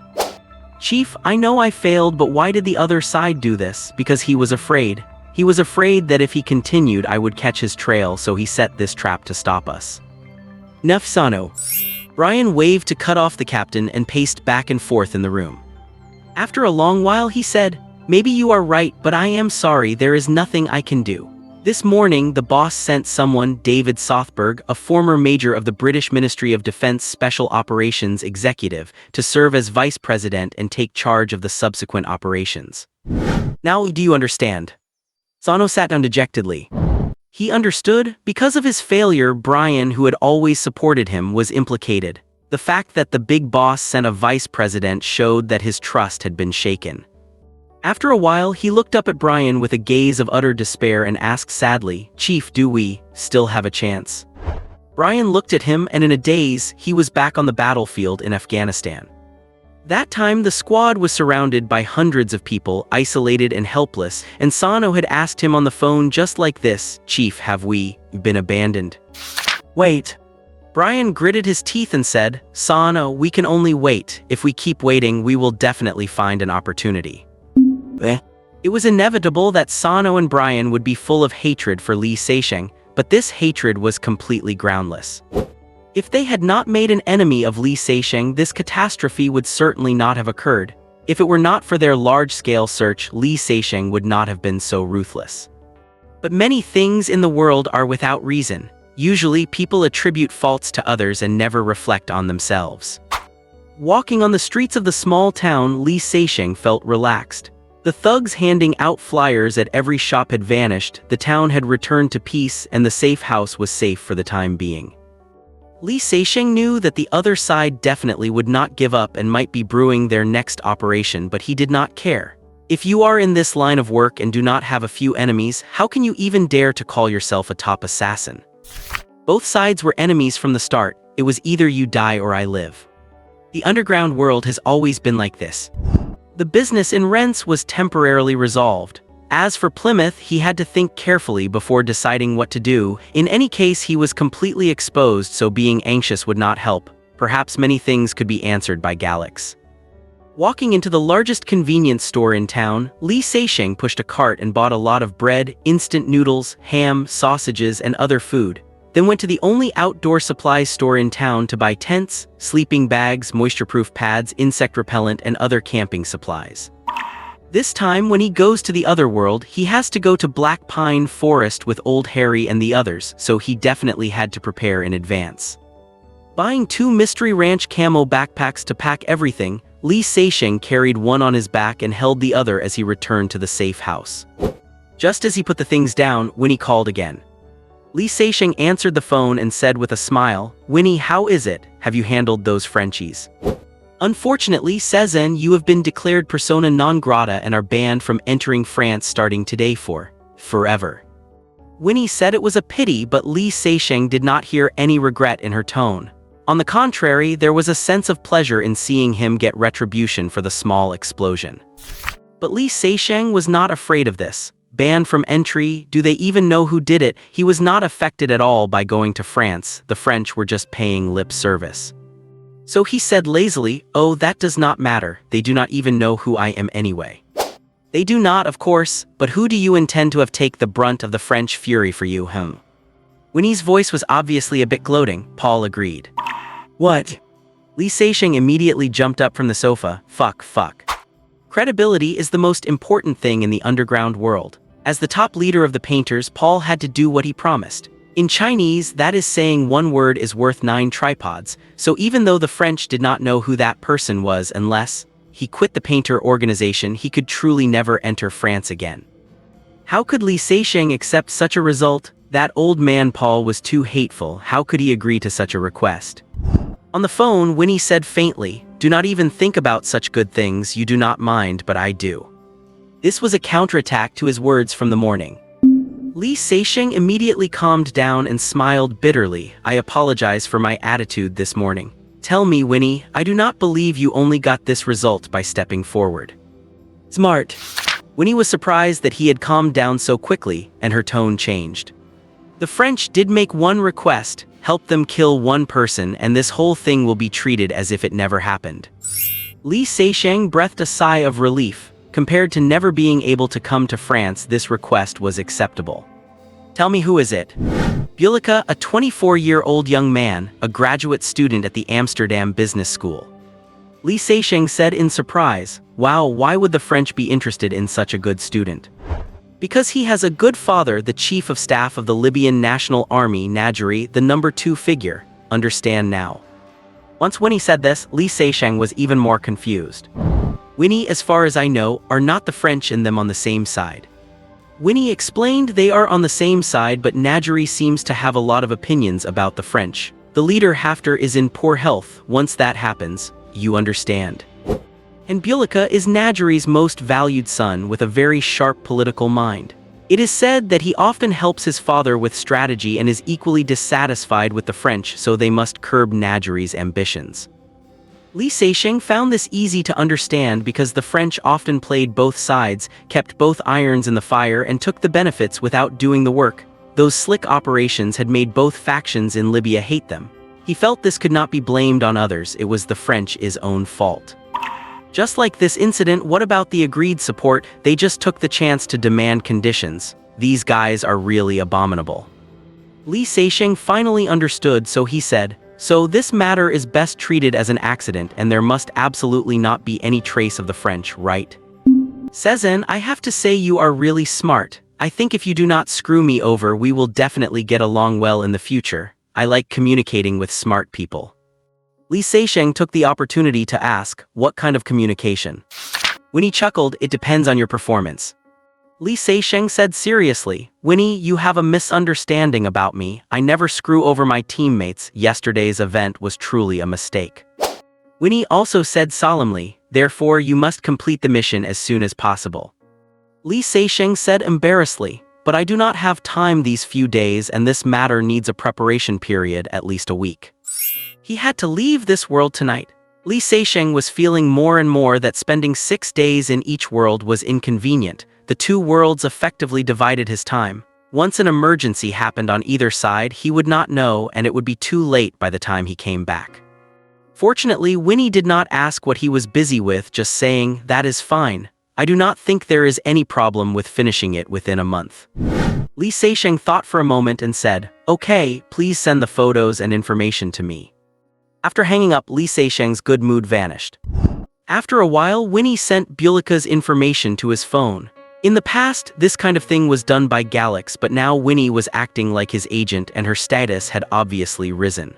Chief, I know I failed, but why did the other side do this? Because he was afraid. He was afraid that if he continued, I would catch his trail, so he set this trap to stop us. Enough, Sano. Brian waved to cut off the captain and paced back and forth in the room. After a long while, he said, Maybe you are right, but I am sorry, there is nothing I can do. This morning, the boss sent someone, David Sothberg, a former major of the British Ministry of Defence Special Operations executive, to serve as vice president and take charge of the subsequent operations. Now, do you understand? Sano sat down dejectedly. He understood. Because of his failure, Brian, who had always supported him, was implicated. The fact that the big boss sent a vice president showed that his trust had been shaken. After a while, he looked up at Brian with a gaze of utter despair and asked sadly, Chief, do we still have a chance? Brian looked at him and in a daze, he was back on the battlefield in Afghanistan. That time, the squad was surrounded by hundreds of people, isolated and helpless, and Sano had asked him on the phone just like this, Chief, have we been abandoned? Wait. Brian gritted his teeth and said, Sano, we can only wait. If we keep waiting, we will definitely find an opportunity. It was inevitable that Sano and Brian would be full of hatred for Lee Seixing, but this hatred was completely groundless. If they had not made an enemy of Lee Seixing, this catastrophe would certainly not have occurred. If it were not for their large-scale search, Lee Seixing would not have been so ruthless. But many things in the world are without reason. Usually, people attribute faults to others and never reflect on themselves. Walking on the streets of the small town, Lee Seixing felt relaxed. The thugs handing out flyers at every shop had vanished, the town had returned to peace, and the safe house was safe for the time being. Lee Seixing knew that the other side definitely would not give up and might be brewing their next operation, but he did not care. If you are in this line of work and do not have a few enemies, how can you even dare to call yourself a top assassin? Both sides were enemies from the start. It was either you die or I live. The underground world has always been like this. The business in rents was temporarily resolved. As for Plymouth, he had to think carefully before deciding what to do. In any case, he was completely exposed, so being anxious would not help. Perhaps many things could be answered by Galax. Walking into the largest convenience store in town, Lee Seixing pushed a cart and bought a lot of bread, instant noodles, ham, sausages, and other food. Then went to the only outdoor supplies store in town to buy tents, sleeping bags, moisture-proof pads, insect repellent, and other camping supplies. This time when he goes to the other world, he has to go to Black Pine Forest with Old Harry and the others, so he definitely had to prepare in advance. Buying 2 Mystery Ranch camo backpacks to pack everything, Li Seixing carried one on his back and held the other as he returned to the safe house. Just as he put the things down, Winnie called again. Li Seixing answered the phone and said with a smile, "Winnie, how is it? Have you handled those Frenchies?" "Unfortunately, Cezanne, you have been declared persona non grata and are banned from entering France starting today for forever." Winnie said it was a pity, but Li Seixing did not hear any regret in her tone. On the contrary, there was a sense of pleasure in seeing him get retribution for the small explosion. But Li Seixing was not afraid of this. Banned from entry, do they even know who did it? He was not affected at all by going to France, the French were just paying lip service. So he said lazily, "Oh, that does not matter, they do not even know who I am anyway." "They do not, of course, but who do you intend to have take the brunt of the French fury for you, Winnie's voice was obviously a bit gloating. Paul agreed. "What?" Li Seixing immediately jumped up from the sofa. Fuck. Credibility is the most important thing in the underground world. As the top leader of the painters, Paul had to do what he promised. In Chinese, that is saying one word is worth 9 tripods, so even though the French did not know who that person was unless he quit the painter organization, he could truly never enter France again. How could Li Seixing accept such a result? That old man Paul was too hateful. How could he agree to such a request? On the phone, Winnie said faintly, "Do not even think about such good things, you do not mind, but I do." This was a counterattack to his words from the morning. Li Seixing immediately calmed down and smiled bitterly. "I apologize for my attitude this morning. Tell me, Winnie, I do not believe you only got this result by stepping forward." "Smart." Winnie was surprised that he had calmed down so quickly, and her tone changed. "The French did make one request, help them kill one person, and this whole thing will be treated as if it never happened." Li Seixing breathed a sigh of relief. Compared to never being able to come to France, this request was acceptable. "Tell me, who is it?" Bulika, a 24-year-old young man, a graduate student at the Amsterdam Business School. Li Seixing said in surprise, "Wow, why would the French be interested in such a good student?" "Because he has a good father, the chief of staff of the Libyan National Army, Najeri, the number 2 figure. Understand now." Once when he said this, Li Seixing was even more confused. "Winnie, as far as I know, are not the French and them on the same side?" Winnie explained they are on the same side, but Najeri seems to have a lot of opinions about the French. The leader Haftar is in poor health. Once that happens, you understand. And Bulika is Najeri's most valued son with a very sharp political mind. It is said that he often helps his father with strategy and is equally dissatisfied with the French, so they must curb Najeri's ambitions. Li Seixing found this easy to understand because the French often played both sides, kept both irons in the fire, and took the benefits without doing the work. Those slick operations had made both factions in Libya hate them. He felt this could not be blamed on others, it was the French's own fault. Just like this incident, what about the agreed support? They just took the chance to demand conditions. These guys are really abominable. Li Seixing finally understood, so he said, "So this matter is best treated as an accident, and there must absolutely not be any trace of the French, right?" "Cezanne, I have to say you are really smart. I think if you do not screw me over, we will definitely get along well in the future. I like communicating with smart people." Li Seixing took the opportunity to ask, "What kind of communication?" Winnie chuckled, "It depends on your performance." Li Seixing said seriously, "Winnie, you have a misunderstanding about me. I never screw over my teammates. Yesterday's event was truly a mistake." Winnie also said solemnly, "Therefore you must complete the mission as soon as possible." Li Seixing said embarrassedly, "But I do not have time these few days, and this matter needs a preparation period, at least a week." He had to leave this world tonight. Li Seixing was feeling more and more that spending 6 days in each world was inconvenient. The 2 worlds effectively divided his time. Once an emergency happened on either side, he would not know, and it would be too late by the time he came back. Fortunately, Winnie did not ask what he was busy with, just saying, "That is fine. I do not think there is any problem with finishing it within a month." Li Seixing thought for a moment and said, "Okay, please send the photos and information to me." After hanging up, Li Seixing's good mood vanished. After a while, Winnie sent Bulika's information to his phone. In the past, this kind of thing was done by Galax, but now Winnie was acting like his agent and her status had obviously risen.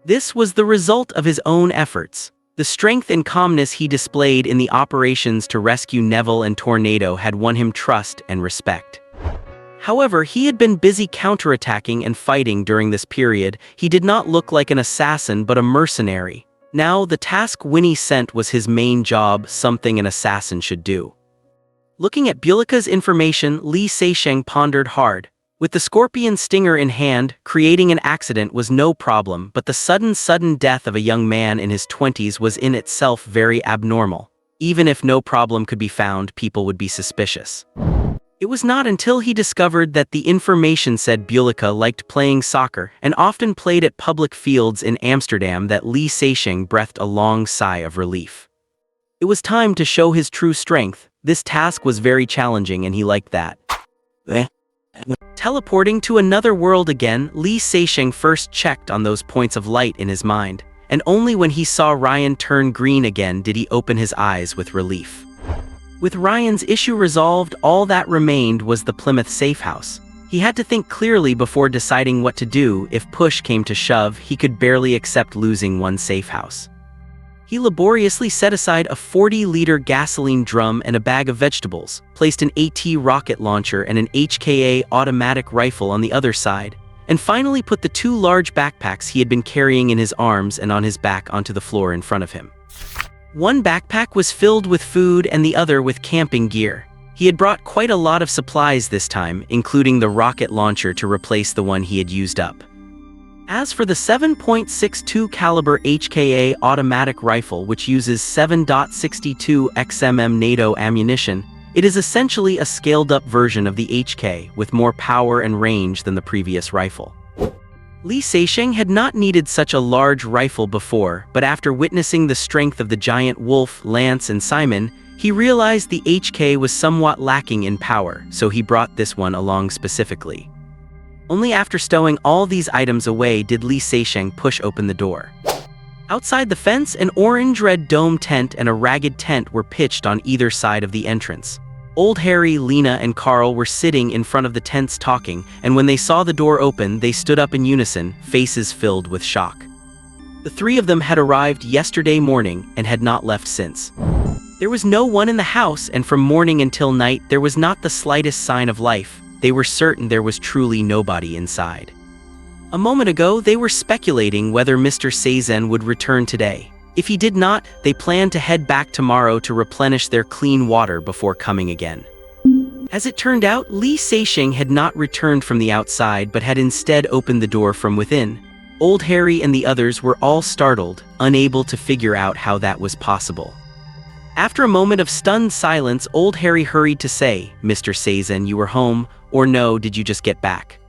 This was the result of his own efforts. The strength and calmness he displayed in the operations to rescue Neville and Tornado had won him trust and respect. However, he had been busy counterattacking and fighting during this period. He did not look like an assassin but a mercenary. Now, the task Winnie sent was his main job, something an assassin should do. Looking at Bulika's information, Li Seixing pondered hard. With the scorpion stinger in hand, creating an accident was no problem, but the sudden death of a young man in his 20s was in itself very abnormal. Even if no problem could be found, people would be suspicious. It was not until he discovered that the information said Bulika liked playing soccer and often played at public fields in Amsterdam that Li Seixing breathed a long sigh of relief. It was time to show his true strength. This task was very challenging and he liked that. Teleporting to another world again, Li Seixing first checked on those points of light in his mind, and only when he saw Ryan turn green again did he open his eyes with relief. With Ryan's issue resolved, all that remained was the Plymouth safe house. He had to think clearly before deciding what to do. If push came to shove, he could barely accept losing one safe house. He laboriously set aside a 40-liter gasoline drum and a bag of vegetables, placed an AT rocket launcher and an HKA automatic rifle on the other side, and finally put the two large backpacks he had been carrying in his arms and on his back onto the floor in front of him. One backpack was filled with food and the other with camping gear. He had brought quite a lot of supplies this time, including the rocket launcher to replace the one he had used up. As for the 7.62 caliber HKA automatic rifle, which uses 7.62 XMM NATO ammunition, it is essentially a scaled-up version of the HK with more power and range than the previous rifle. Li Seixing had not needed such a large rifle before, but after witnessing the strength of the giant Wolf, Lance, and Simon, he realized the HK was somewhat lacking in power, so he brought this one along specifically. Only after stowing all these items away did Li Seixing push open the door. Outside the fence, an orange-red dome tent and a ragged tent were pitched on either side of the entrance. Old Harry, Lena, and Carl were sitting in front of the tents talking, and when they saw the door open, they stood up in unison, faces filled with shock. The three of them had arrived yesterday morning and had not left since. There was no one in the house, and from morning until night, there was not the slightest sign of life. They were certain there was truly nobody inside. A moment ago, they were speculating whether Mr. Seizen would return today. If he did not, they planned to head back tomorrow to replenish their clean water before coming again. As it turned out, Li Seixing had not returned from the outside but had instead opened the door from within. Old Harry and the others were all startled, unable to figure out how that was possible. After a moment of stunned silence, Old Harry hurried to say, "Mr. Seizen, you were home, or no, did you just get back?"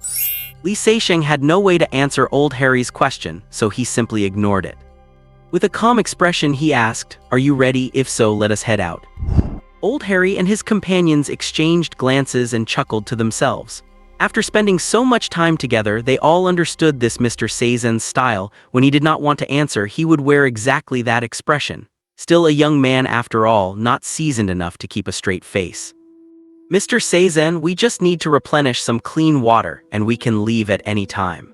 Li Seixing had no way to answer Old Harry's question, so he simply ignored it. With a calm expression, he asked, "Are you ready? If so, let us head out." Old Harry and his companions exchanged glances and chuckled to themselves. After spending so much time together, they all understood this Mr. Seizen's style. When he did not want to answer, he would wear exactly that expression. Still a young man after all, not seasoned enough to keep a straight face. "Mr. Seizen, we just need to replenish some clean water, and we can leave at any time."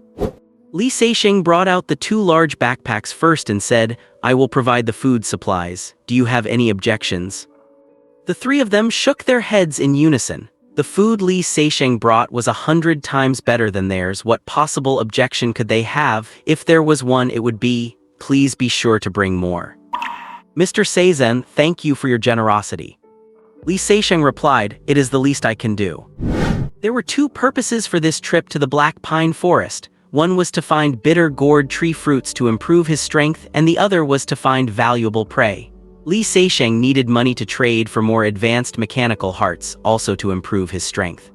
Li Seixing brought out the two large backpacks first and said, "I will provide the food supplies. Do you have any objections?" The three of them shook their heads in unison. The food Li Seixing brought was 100 times better than theirs. What possible objection could they have? If there was one, it would be, "Please be sure to bring more." "Mr. Seizen, thank you for your generosity." Li Seixing replied, "It is the least I can do." There were two purposes for this trip to the Black Pine Forest. One was to find bitter gourd tree fruits to improve his strength, and the other was to find valuable prey. Li Seixing needed money to trade for more advanced mechanical hearts, also to improve his strength.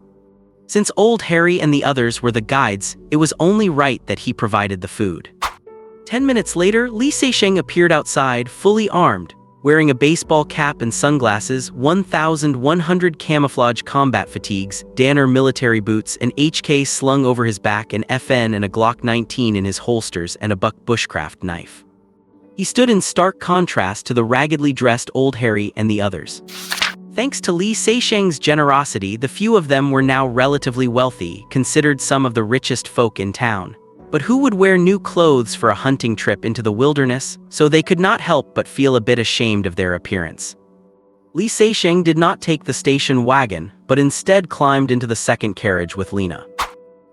Since Old Harry and the others were the guides, it was only right that he provided the food. 10 minutes later, Li Seixing appeared outside, fully armed, wearing a baseball cap and sunglasses, 1,100 camouflage combat fatigues, Danner military boots, an HK slung over his back, an FN and a Glock 19 in his holsters, and a buck bushcraft knife. He stood in stark contrast to the raggedly dressed Old Harry and the others. Thanks to Li Seisheng's generosity, the few of them were now relatively wealthy, considered some of the richest folk in town. But who would wear new clothes for a hunting trip into the wilderness? So they could not help but feel a bit ashamed of their appearance. Li Seisheng did not take the station wagon, but instead climbed into the second carriage with Lena.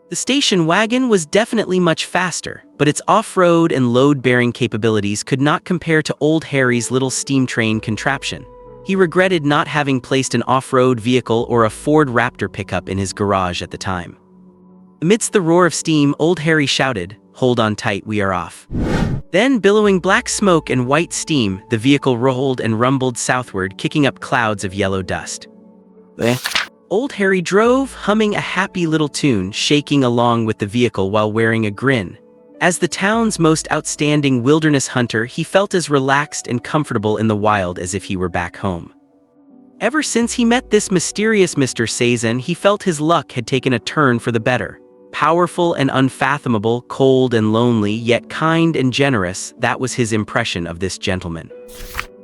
The station wagon was definitely much faster, but its off-road and load-bearing capabilities could not compare to Old Harry's little steam train contraption. He regretted not having placed an off-road vehicle or a Ford Raptor pickup in his garage at the time. Amidst the roar of steam, Old Harry shouted, "Hold on tight, we are off." Then, billowing black smoke and white steam, the vehicle rolled and rumbled southward, kicking up clouds of yellow dust. Old Harry drove, humming a happy little tune, shaking along with the vehicle while wearing a grin. As the town's most outstanding wilderness hunter, he felt as relaxed and comfortable in the wild as if he were back home. Ever since he met this mysterious Mr. Seizen, he felt his luck had taken a turn for the better. Powerful and unfathomable, cold and lonely, yet kind and generous, that was his impression of this gentleman.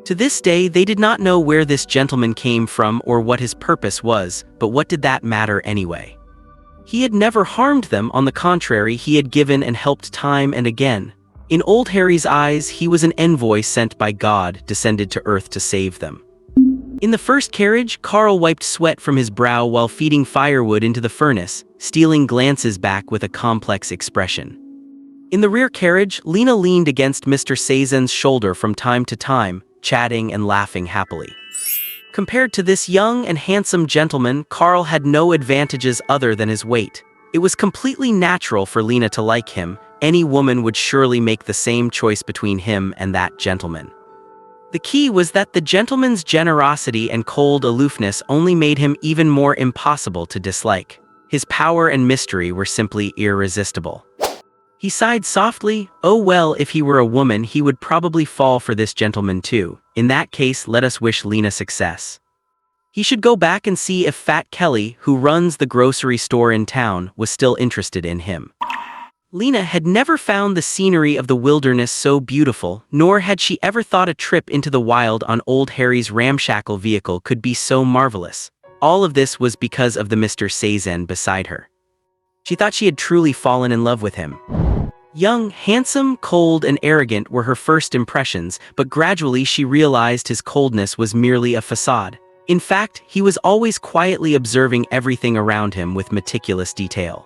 To this day, they did not know where this gentleman came from or what his purpose was, but what did that matter anyway? He had never harmed them, on the contrary, he had given and helped time and again. In Old Harry's eyes, he was an envoy sent by God, descended to Earth to save them. In the first carriage, Carl wiped sweat from his brow while feeding firewood into the furnace, stealing glances back with a complex expression. In the rear carriage, Lena leaned against Mr. Seizen's shoulder from time to time, chatting and laughing happily. Compared to this young and handsome gentleman, Carl had no advantages other than his weight. It was completely natural for Lena to like him. Any woman would surely make the same choice between him and that gentleman. The key was that the gentleman's generosity and cold aloofness only made him even more impossible to dislike. His power and mystery were simply irresistible. He sighed softly. Oh well, if he were a woman, he would probably fall for this gentleman too. In that case, let us wish Lena success. He should go back and see if Fat Kelly, who runs the grocery store in town, was still interested in him. Lena had never found the scenery of the wilderness so beautiful, nor had she ever thought a trip into the wild on Old Harry's ramshackle vehicle could be so marvelous. All of this was because of the Mr. Seizen beside her. She thought she had truly fallen in love with him. Young, handsome, cold, and arrogant were her first impressions, but gradually she realized his coldness was merely a facade. In fact, he was always quietly observing everything around him with meticulous detail.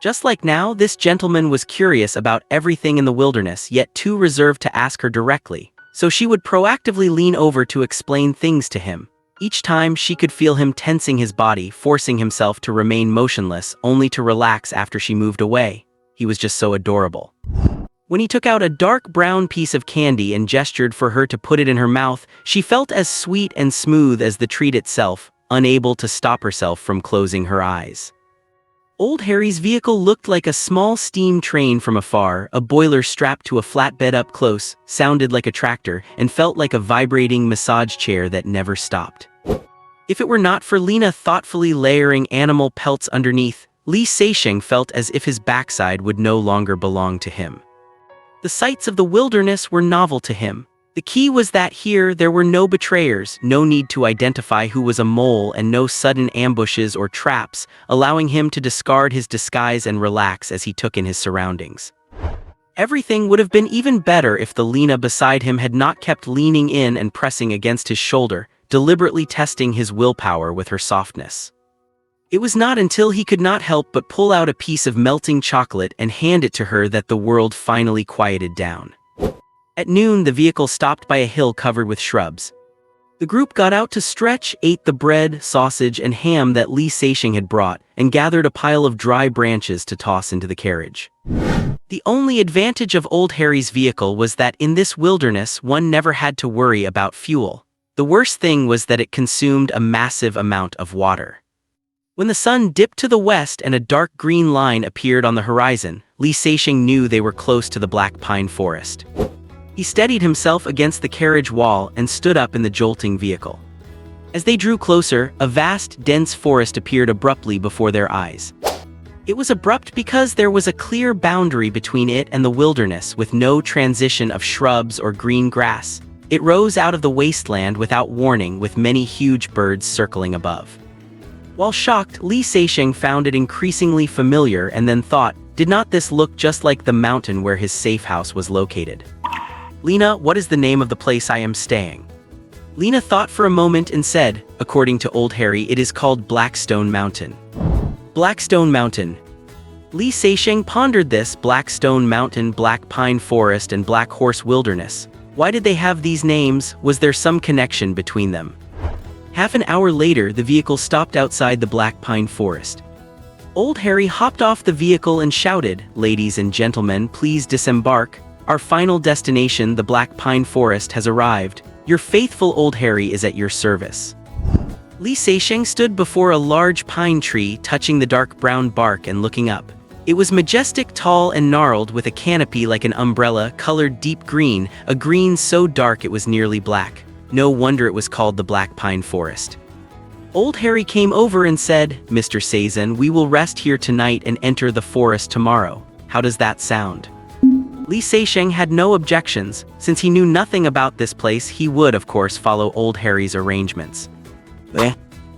Just like now, this gentleman was curious about everything in the wilderness, yet too reserved to ask her directly, so she would proactively lean over to explain things to him. Each time she could feel him tensing his body, forcing himself to remain motionless, only to relax after she moved away. He was just so adorable. When he took out a dark brown piece of candy and gestured for her to put it in her mouth, she felt as sweet and smooth as the treat itself, unable to stop herself from closing her eyes. Old Harry's vehicle looked like a small steam train from afar. A boiler strapped to a flatbed up close sounded like a tractor and felt like a vibrating massage chair that never stopped. If it were not for Lena thoughtfully layering animal pelts underneath, Li Seisheng felt as if his backside would no longer belong to him. The sights of the wilderness were novel to him. The key was that here there were no betrayers, no need to identify who was a mole, and no sudden ambushes or traps, allowing him to discard his disguise and relax as he took in his surroundings. Everything would have been even better if the Lena beside him had not kept leaning in and pressing against his shoulder, deliberately testing his willpower with her softness. It was not until he could not help but pull out a piece of melting chocolate and hand it to her that the world finally quieted down. At noon, the vehicle stopped by a hill covered with shrubs. The group got out to stretch, ate the bread, sausage, and ham that Li Seisheng had brought, and gathered a pile of dry branches to toss into the carriage. The only advantage of Old Harry's vehicle was that in this wilderness one never had to worry about fuel. The worst thing was that it consumed a massive amount of water. When the sun dipped to the west and a dark green line appeared on the horizon, Li Seisheng knew they were close to the black pine forest. He steadied himself against the carriage wall and stood up in the jolting vehicle. As they drew closer, a vast, dense forest appeared abruptly before their eyes. It was abrupt because there was a clear boundary between it and the wilderness with no transition of shrubs or green grass. It rose out of the wasteland without warning with many huge birds circling above. While shocked, Li Seixing found it increasingly familiar and then thought, did not this look just like the mountain where his safe house was located? Lena, what is the name of the place I am staying? Lena thought for a moment and said, according to Old Harry, it is called Blackstone Mountain. Blackstone Mountain. Li Seixing pondered this: Blackstone Mountain, Black Pine Forest, and Black Horse Wilderness. Why did they have these names? Was there some connection between them? Half an hour later, the vehicle stopped outside the Black Pine Forest. Old Harry hopped off the vehicle and shouted, "Ladies and gentlemen, please disembark. Our final destination, the Black Pine Forest, has arrived. Your faithful Old Harry is at your service." Li Seixing stood before a large pine tree, touching the dark brown bark and looking up. It was majestic, tall, and gnarled, with a canopy like an umbrella, colored deep green, a green so dark it was nearly black. No wonder it was called the Black Pine Forest. Old Harry came over and said, "Mr. Seizen, we will rest here tonight and enter the forest tomorrow. How does that sound?" Li Seixing had no objections. Since he knew nothing about this place, he would, of course, follow Old Harry's arrangements.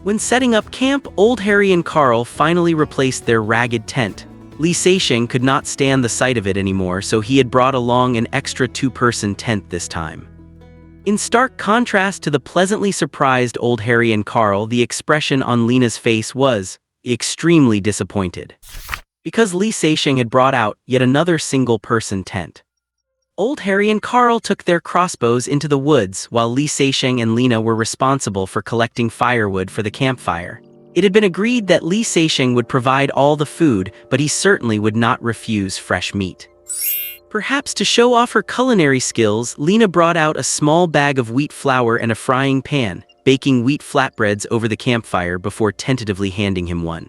When setting up camp, Old Harry and Carl finally replaced their ragged tent. Li Seixing could not stand the sight of it anymore, so he had brought along an extra two-person tent this time. In stark contrast to the pleasantly surprised Old Harry and Carl, the expression on Lena's face was extremely disappointed, because Li Seixing had brought out yet another single-person tent. Old Harry and Carl took their crossbows into the woods, while Li Seixing and Lena were responsible for collecting firewood for the campfire. It had been agreed that Li Seixing would provide all the food, but he certainly would not refuse fresh meat. Perhaps to show off her culinary skills, Lena brought out a small bag of wheat flour and a frying pan, baking wheat flatbreads over the campfire before tentatively handing him one.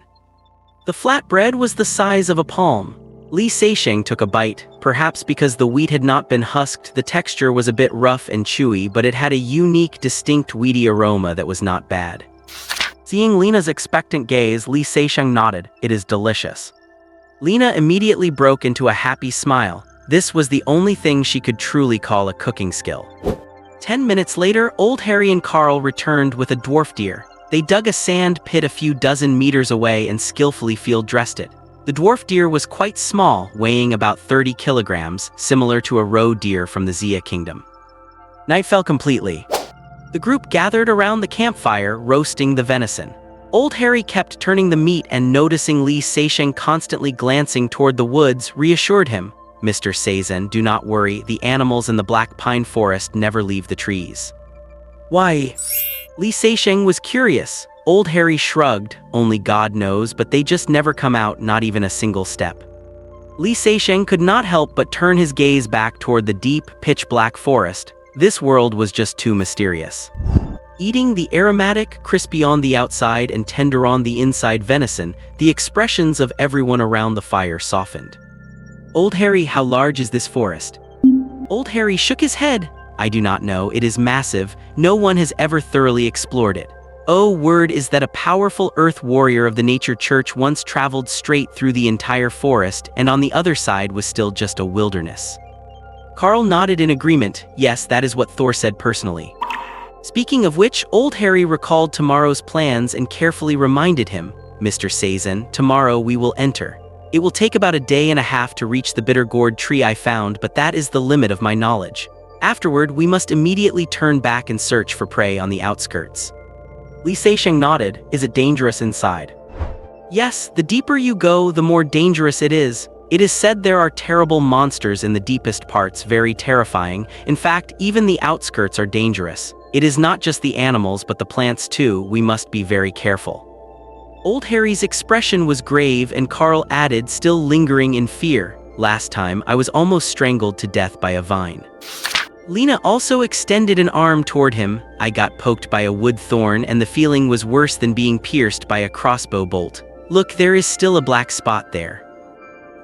The flatbread was the size of a palm. Li Seixing took a bite. Perhaps because the wheat had not been husked, the texture was a bit rough and chewy, but it had a unique, distinct wheaty aroma that was not bad. Seeing Lena's expectant gaze, Li Seixing nodded. "It is delicious." Lena immediately broke into a happy smile. This was the only thing she could truly call a cooking skill. 10 minutes later, Old Harry and Carl returned with a dwarf deer. They dug a sand pit a few dozen meters away and skillfully field-dressed it. The dwarf deer was quite small, weighing about 30 kilograms, similar to a roe deer from the Xia kingdom. Night fell completely. The group gathered around the campfire, roasting the venison. Old Harry kept turning the meat and, noticing Li Seixing constantly glancing toward the woods, reassured him. "Mr. Seizen, do not worry, the animals in the Black Pine Forest never leave the trees." "Why?" Li Seixing was curious. Old Harry shrugged. "Only God knows, but they just never come out, not even a single step." Li Seixing could not help but turn his gaze back toward the deep, pitch-black forest. This world was just too mysterious. Eating the aromatic, crispy on the outside and tender on the inside venison, the expressions of everyone around the fire softened. "Old Harry, how large is this forest?" Old Harry shook his head. "I do not know. It is massive. No one has ever thoroughly explored it. Oh, word is that a powerful earth warrior of the Nature Church once traveled straight through the entire forest, and on the other side was still just a wilderness." Carl nodded in agreement. "Yes, that is what Thor said personally." Speaking of which, Old Harry recalled tomorrow's plans and carefully reminded him, "Mr. Seizen, tomorrow we will enter. It will take about a day and a half to reach the bitter gourd tree I found, but that is the limit of my knowledge. Afterward, we must immediately turn back and search for prey on the outskirts." Li Seixing nodded. "Is it dangerous inside?" "Yes, the deeper you go, the more dangerous it is. It is said there are terrible monsters in the deepest parts, very terrifying. In fact, even the outskirts are dangerous. It is not just the animals, but the plants too. We must be very careful." Old Harry's expression was grave, and Carl added, still lingering in fear, "Last time, I was almost strangled to death by a vine." Lena also extended an arm toward him. "I got poked by a wood thorn, and the feeling was worse than being pierced by a crossbow bolt. Look, there is still a black spot there."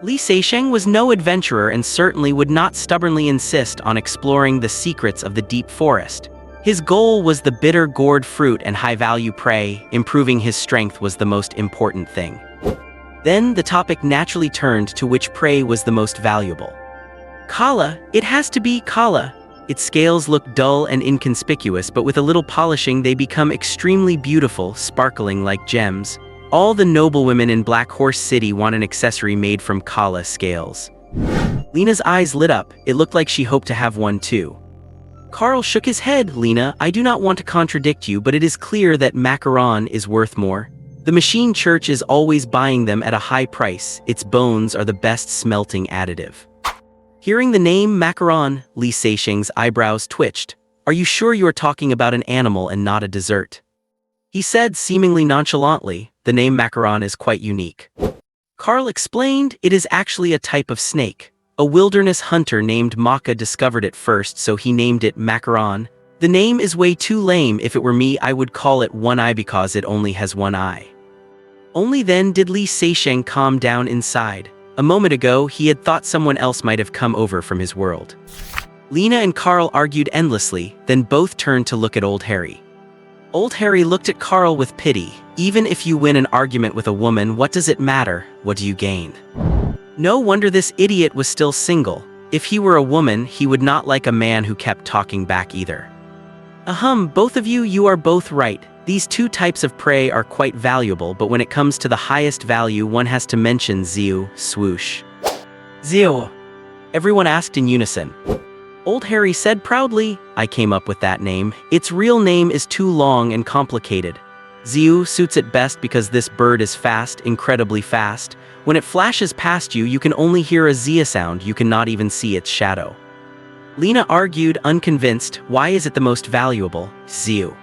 Li Seixing was no adventurer and certainly would not stubbornly insist on exploring the secrets of the deep forest. His goal was the bitter gourd fruit and high-value prey. Improving his strength was the most important thing. Then the topic naturally turned to which prey was the most valuable. Kala, it has to be Kala. Its scales look dull and inconspicuous, but with a little polishing they become extremely beautiful, sparkling like gems. All the noblewomen in Black Horse City want an accessory made from Kala scales. Lena's eyes lit up. It looked like she hoped to have one too. Carl shook his head. Lena, I do not want to contradict you, but it is clear that macaron is worth more. The machine church is always buying them at a high price. Its bones are the best smelting additive. Hearing the name macaron, Li Seixing's eyebrows twitched. Are you sure you are talking about an animal and not a dessert? He said seemingly nonchalantly, the name macaron is quite unique. Carl explained, it is actually a type of snake. A wilderness hunter named Maka discovered it first, so he named it macaron. The name is way too lame. If it were me, I would call it one eye because it only has one eye. Only then did Li Seixing calm down inside. A moment ago, he had thought someone else might have come over from his world. Lena and Carl argued endlessly, then both turned to look at Old Harry. Old Harry looked at Carl with pity. Even if you win an argument with a woman, what does it matter? What do you gain? No wonder this idiot was still single. If he were a woman, he would not like a man who kept talking back either. Both of you are both right. These two types of prey are quite valuable, but when it comes to the highest value, one has to mention Ziu, swoosh. Ziu. Everyone asked in unison. Old Harry said proudly, I came up with that name. Its real name is too long and complicated. Ziu suits it best because this bird is fast, incredibly fast. When it flashes past you, you can only hear a Zia sound, you cannot even see its shadow. Lena argued, unconvinced, why is it the most valuable, Ziu?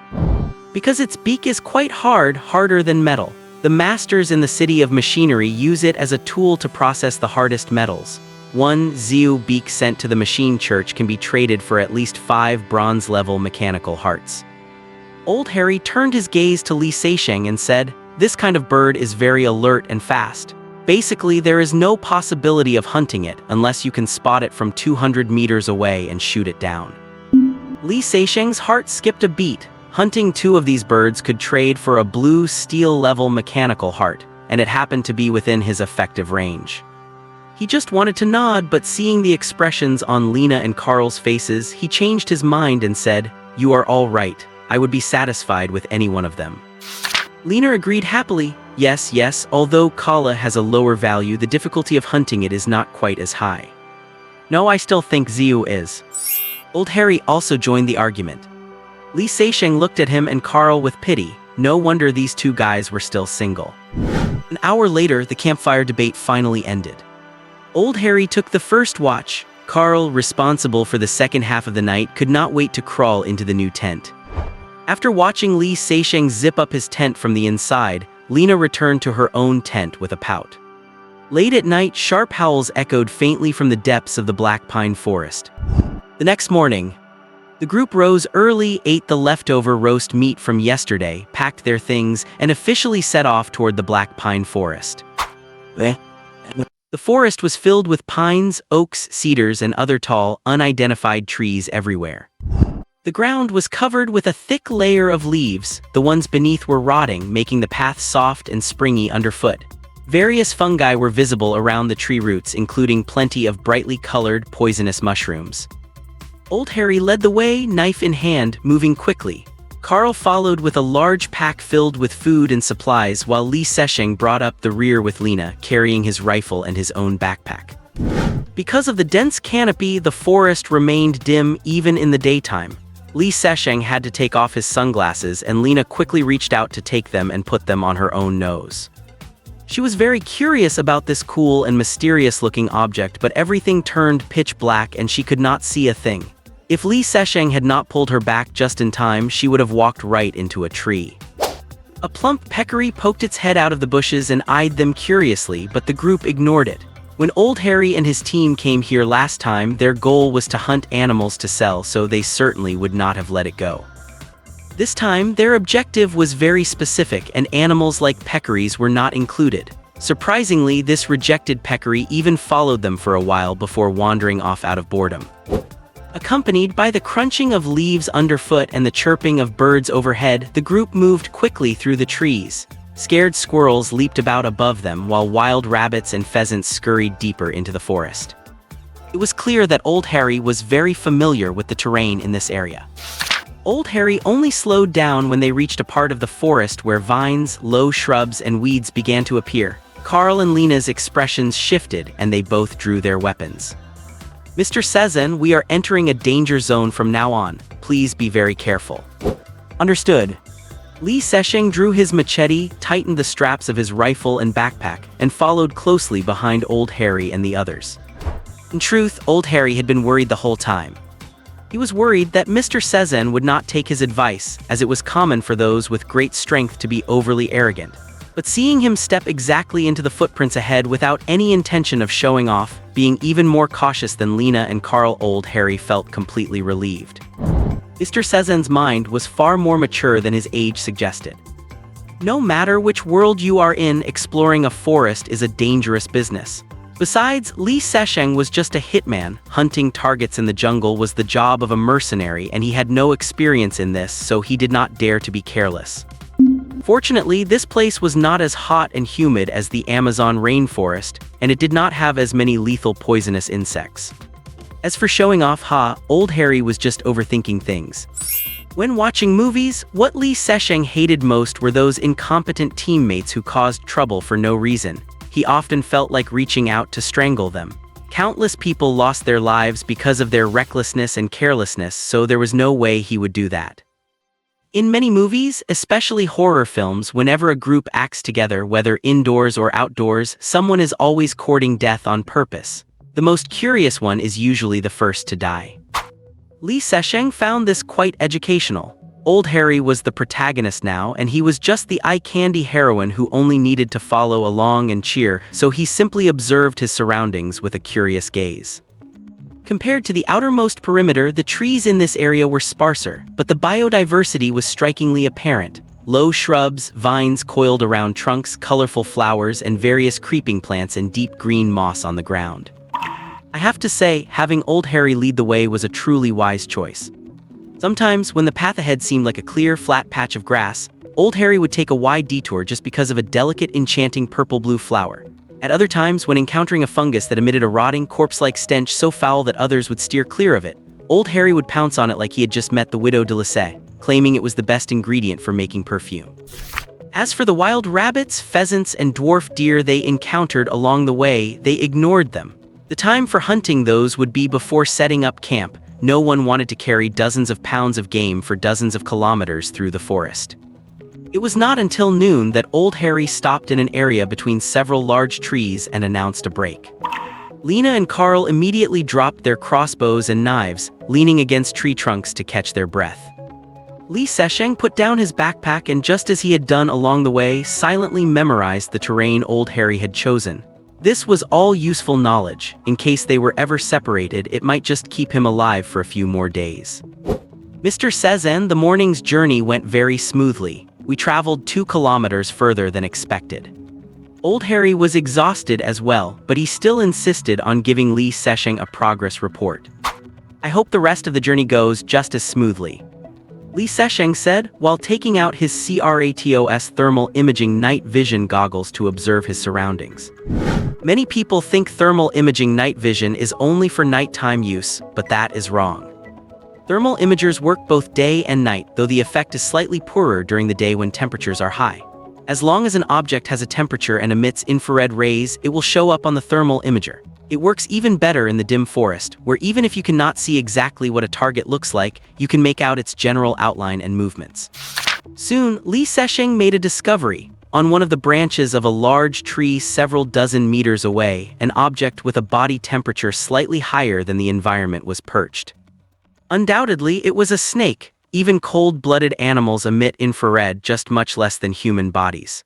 Because its beak is quite hard, harder than metal. The masters in the city of machinery use it as a tool to process the hardest metals. One Ziu beak sent to the machine church can be traded for at least 5 bronze-level mechanical hearts. Old Harry turned his gaze to Li Seixing and said, this kind of bird is very alert and fast. Basically, there is no possibility of hunting it unless you can spot it from 200 meters away and shoot it down. Li Seixing's heart skipped a beat. Hunting 2 of these birds could trade for a blue steel-level mechanical heart, and it happened to be within his effective range. He just wanted to nod, but seeing the expressions on Lena and Carl's faces, he changed his mind and said, you are all right. I would be satisfied with any one of them. Lena agreed happily. Yes, although Kala has a lower value, the difficulty of hunting it is not quite as high. No, I still think Ziu is. Old Harry also joined the argument. Li Seixing looked at him and Carl with pity. No wonder these 2 guys were still single. An hour later, the campfire debate finally ended. Old Harry took the first watch. Carl, responsible for the second half of the night, could not wait to crawl into the new tent. After watching Li Seixing zip up his tent from the inside, Lena returned to her own tent with a pout. Late at night, sharp howls echoed faintly from the depths of the black pine forest. The next morning, the group rose early, ate the leftover roast meat from yesterday, packed their things, and officially set off toward the black pine forest. The forest was filled with pines, oaks, cedars, and other tall, unidentified trees everywhere. The ground was covered with a thick layer of leaves. The ones beneath were rotting, making the path soft and springy underfoot. Various fungi were visible around the tree roots, including plenty of brightly colored, poisonous mushrooms. Old Harry led the way, knife in hand, moving quickly. Carl followed with a large pack filled with food and supplies, while Li Seixing brought up the rear with Lena, carrying his rifle and his own backpack. Because of the dense canopy, the forest remained dim even in the daytime. Li Seixing had to take off his sunglasses, and Lena quickly reached out to take them and put them on her own nose. She was very curious about this cool and mysterious-looking object, but everything turned pitch black and she could not see a thing. If Li Seixing had not pulled her back just in time, she would have walked right into a tree. A plump peccary poked its head out of the bushes and eyed them curiously, but the group ignored it. When Old Harry and his team came here last time, their goal was to hunt animals to sell, so they certainly would not have let it go. This time, their objective was very specific, and animals like peccaries were not included. Surprisingly, this rejected peccary even followed them for a while before wandering off out of boredom. Accompanied by the crunching of leaves underfoot and the chirping of birds overhead, the group moved quickly through the trees. Scared squirrels leaped about above them while wild rabbits and pheasants scurried deeper into the forest. It was clear that Old Harry was very familiar with the terrain in this area. Old Harry only slowed down when they reached a part of the forest where vines, low shrubs, and weeds began to appear. Carl and Lena's expressions shifted and they both drew their weapons. "Mr. Sezen, we are entering a danger zone from now on. Please be very careful." "Understood." Li Sesheng drew his machete, tightened the straps of his rifle and backpack, and followed closely behind Old Harry and the others. In truth, Old Harry had been worried the whole time. He was worried that Mr. Sezen would not take his advice, as it was common for those with great strength to be overly arrogant. But seeing him step exactly into the footprints ahead without any intention of showing off, being even more cautious than Lena and Carl, Old Harry felt completely relieved. Mr. Sezen's mind was far more mature than his age suggested. No matter which world you are in, exploring a forest is a dangerous business. Besides, Li Sesheng was just a hitman. Hunting targets in the jungle was the job of a mercenary, and he had no experience in this, so he did not dare to be careless. Fortunately, this place was not as hot and humid as the Amazon rainforest, and it did not have as many lethal poisonous insects. As for showing off, Old Harry was just overthinking things. When watching movies, what Li Sesheng hated most were those incompetent teammates who caused trouble for no reason. He often felt like reaching out to strangle them. Countless people lost their lives because of their recklessness and carelessness, so there was no way he would do that. In many movies, especially horror films, whenever a group acts together, whether indoors or outdoors, someone is always courting death on purpose. The most curious one is usually the first to die. Li Sesheng found this quite educational. Old Harry was the protagonist now, and he was just the eye-candy heroine who only needed to follow along and cheer, so he simply observed his surroundings with a curious gaze. Compared to the outermost perimeter, the trees in this area were sparser, but the biodiversity was strikingly apparent. Low shrubs, vines coiled around trunks, colorful flowers, and various creeping plants and deep green moss on the ground. I have to say, having Old Harry lead the way was a truly wise choice. Sometimes, when the path ahead seemed like a clear, flat patch of grass, Old Harry would take a wide detour just because of a delicate, enchanting purple-blue flower. At other times, when encountering a fungus that emitted a rotting, corpse-like stench so foul that others would steer clear of it, Old Harry would pounce on it like he had just met the Widow de Lissay, claiming it was the best ingredient for making perfume. As for the wild rabbits, pheasants, and dwarf deer they encountered along the way, they ignored them. The time for hunting those would be before setting up camp. No one wanted to carry dozens of pounds of game for dozens of kilometers through the forest. It was not until noon that Old Harry stopped in an area between several large trees and announced a break. Lena and Carl immediately dropped their crossbows and knives, leaning against tree trunks to catch their breath. Li Sesheng put down his backpack and, just as he had done along the way, silently memorized the terrain Old Harry had chosen. This was all useful knowledge. In case they were ever separated, it might just keep him alive for a few more days. Mr. Sezen, the morning's journey went very smoothly. We traveled 2 kilometers further than expected. Old Harry was exhausted as well, but he still insisted on giving Li Sesheng a progress report. "I hope the rest of the journey goes just as smoothly," Li Sesheng said, while taking out his CRATOS thermal imaging night vision goggles to observe his surroundings. Many people think thermal imaging night vision is only for nighttime use, but that is wrong. Thermal imagers work both day and night, though the effect is slightly poorer during the day when temperatures are high. As long as an object has a temperature and emits infrared rays, it will show up on the thermal imager. It works even better in the dim forest, where even if you cannot see exactly what a target looks like, you can make out its general outline and movements. Soon, Li Sesheng made a discovery. On one of the branches of a large tree several dozen meters away, an object with a body temperature slightly higher than the environment was perched. Undoubtedly, it was a snake. Even cold-blooded animals emit infrared just much less than human bodies.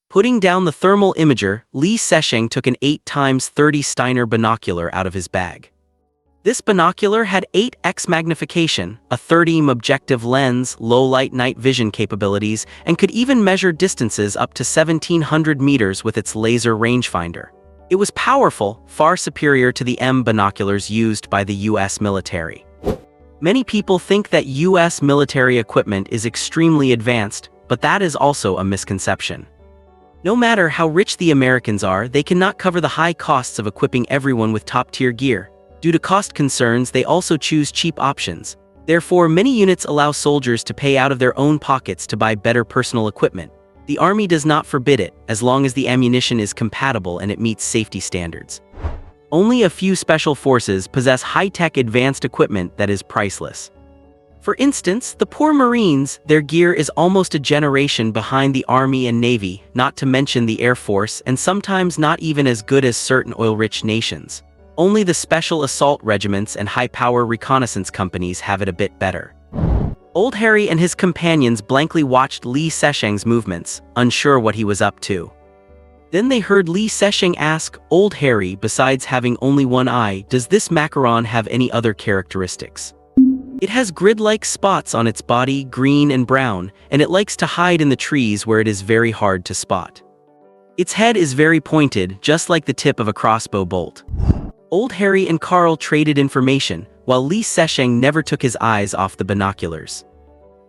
Putting down the thermal imager, Li Sesheng took an 8x30 Steiner binocular out of his bag. This binocular had 8x magnification, a 30mm objective lens, low-light night vision capabilities, and could even measure distances up to 1,700 meters with its laser rangefinder. It was powerful, far superior to the M binoculars used by the US military. Many people think that US military equipment is extremely advanced, but that is also a misconception. No matter how rich the Americans are, they cannot cover the high costs of equipping everyone with top-tier gear. Due to cost concerns, they also choose cheap options. Therefore, many units allow soldiers to pay out of their own pockets to buy better personal equipment. The army does not forbid it, as long as the ammunition is compatible and it meets safety standards. Only a few special forces possess high-tech advanced equipment that is priceless. For instance, the poor Marines, their gear is almost a generation behind the Army and Navy, not to mention the Air Force, and sometimes not even as good as certain oil-rich nations. Only the special assault regiments and high-power reconnaissance companies have it a bit better. Old Harry and his companions blankly watched Li Sesheng's movements, unsure what he was up to. Then they heard Li Sesheng ask, "Old Harry, besides having only one eye, does this macaron have any other characteristics?" "It has grid-like spots on its body, green and brown, and it likes to hide in the trees where it is very hard to spot. Its head is very pointed, just like the tip of a crossbow bolt." Old Harry and Carl traded information, while Li Sesheng never took his eyes off the binoculars.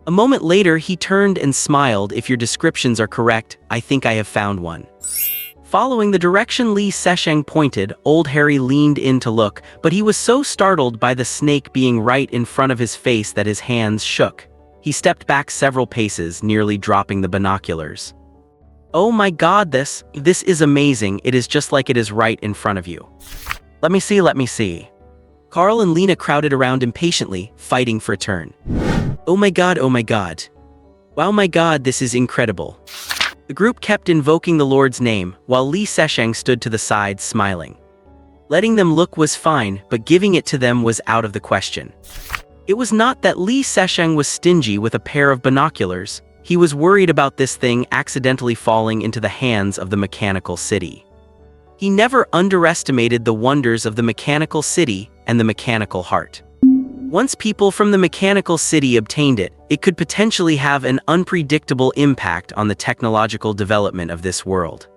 A moment later, he turned and smiled. "If your descriptions are correct, I think I have found one." Following the direction Li Sesheng pointed, Old Harry leaned in to look, but he was so startled by the snake being right in front of his face that his hands shook. He stepped back several paces, nearly dropping the binoculars. "Oh my God, this is amazing. It is just like it is right in front of you." Let me see. Carl and Lena crowded around impatiently, fighting for a turn. Oh my God. Wow, my God, this is incredible." The group kept invoking the Lord's name, while Li Sesheng stood to the side, smiling. Letting them look was fine, but giving it to them was out of the question. It was not that Li Sesheng was stingy with a pair of binoculars. He was worried about this thing accidentally falling into the hands of the mechanical city. He never underestimated the wonders of the mechanical city and the mechanical heart. Once people from the mechanical city obtained it, it could potentially have an unpredictable impact on the technological development of this world.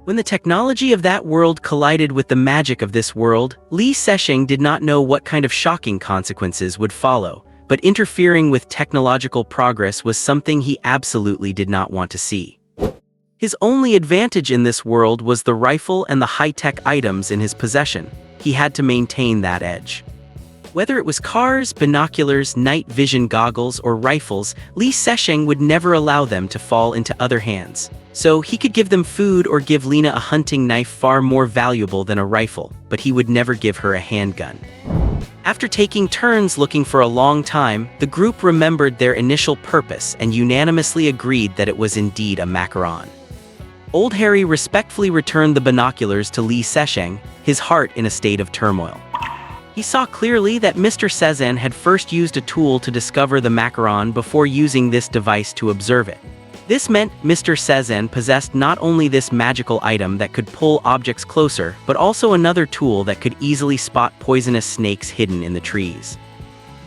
When the technology of that world collided with the magic of this world, Li Sesheng did not know what kind of shocking consequences would follow, but interfering with technological progress was something he absolutely did not want to see. His only advantage in this world was the rifle and the high-tech items in his possession. He had to maintain that edge. Whether it was cars, binoculars, night vision goggles, or rifles, Li Sesheng would never allow them to fall into other hands. So he could give them food or give Lena a hunting knife far more valuable than a rifle, but he would never give her a handgun. After taking turns looking for a long time, the group remembered their initial purpose and unanimously agreed that it was indeed a macaron. Old Harry respectfully returned the binoculars to Li Sesheng, his heart in a state of turmoil. He saw clearly that Mr. Sezan had first used a tool to discover the macaron before using this device to observe it. This meant Mr. Sezan possessed not only this magical item that could pull objects closer, but also another tool that could easily spot poisonous snakes hidden in the trees.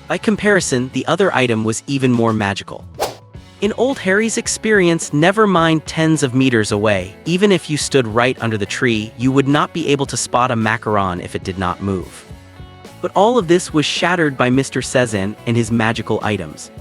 By comparison, the other item was even more magical. In Old Harry's experience, never mind tens of meters away, even if you stood right under the tree, you would not be able to spot a macaron if it did not move. But all of this was shattered by Mr. Sezan and his magical items.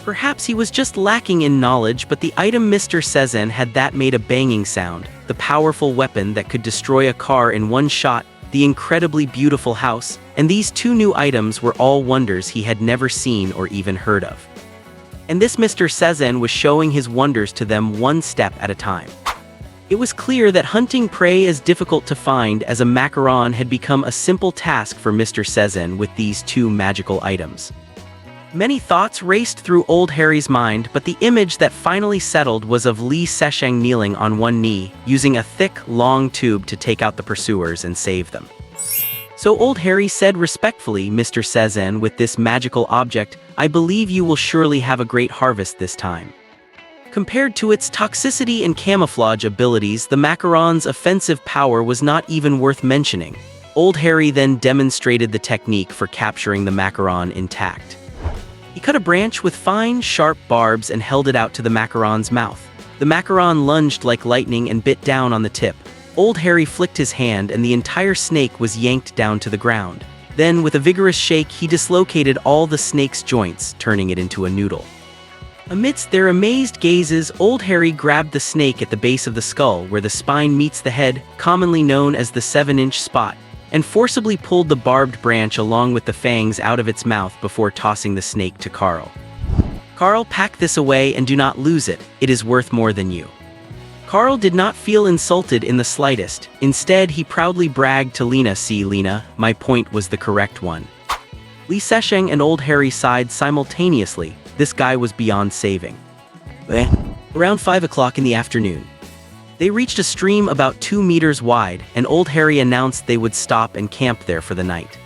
Perhaps he was just lacking in knowledge, but the item Mr. Sezan had that made a banging sound, the powerful weapon that could destroy a car in one shot, the incredibly beautiful house, and these two new items were all wonders he had never seen or even heard of. And this Mr. Sezan was showing his wonders to them one step at a time. It was clear that hunting prey is difficult to find, as a macaron had become a simple task for Mr. Sezan with these two magical items. Many thoughts raced through Old Harry's mind, but the image that finally settled was of Li Sesheng kneeling on one knee, using a thick, long tube to take out the pursuers and save them. So Old Harry said respectfully, "Mr. Sezan, with this magical object, I believe you will surely have a great harvest this time." Compared to its toxicity and camouflage abilities, the macaron's offensive power was not even worth mentioning. Old Harry then demonstrated the technique for capturing the macaron intact. He cut a branch with fine, sharp barbs and held it out to the macaron's mouth. The macaron lunged like lightning and bit down on the tip. Old Harry flicked his hand and the entire snake was yanked down to the ground. Then, with a vigorous shake, he dislocated all the snake's joints, turning it into a noodle. Amidst their amazed gazes, Old Harry grabbed the snake at the base of the skull where the spine meets the head, commonly known as the 7-inch spot, and forcibly pulled the barbed branch along with the fangs out of its mouth before tossing the snake to Carl. Carl, pack this away and do not lose it, it is worth more than you. Carl did not feel insulted in the slightest. Instead, he proudly bragged to Lena, see Lena, my point was the correct one. Lee Sesheng and Old Harry sighed simultaneously. This guy was beyond saving. Around 5 o'clock in the afternoon, they reached a stream about 2 meters wide, and Old Harry announced they would stop and camp there for the night.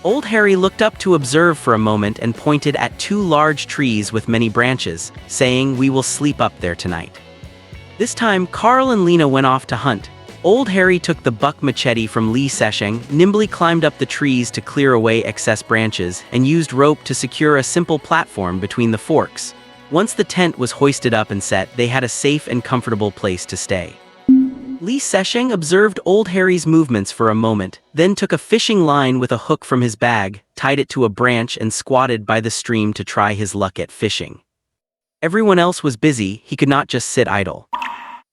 Old Harry looked up to observe for a moment and pointed at 2 large trees with many branches, saying, we will sleep up there tonight. This time, Carl and Lena went off to hunt. Old Harry took the buck machete from Lee Sesheng, nimbly climbed up the trees to clear away excess branches, and used rope to secure a simple platform between the forks. Once the tent was hoisted up and set, they had a safe and comfortable place to stay. Lee Sesheng observed Old Harry's movements for a moment, then took a fishing line with a hook from his bag, tied it to a branch and squatted by the stream to try his luck at fishing. Everyone else was busy, he could not just sit idle.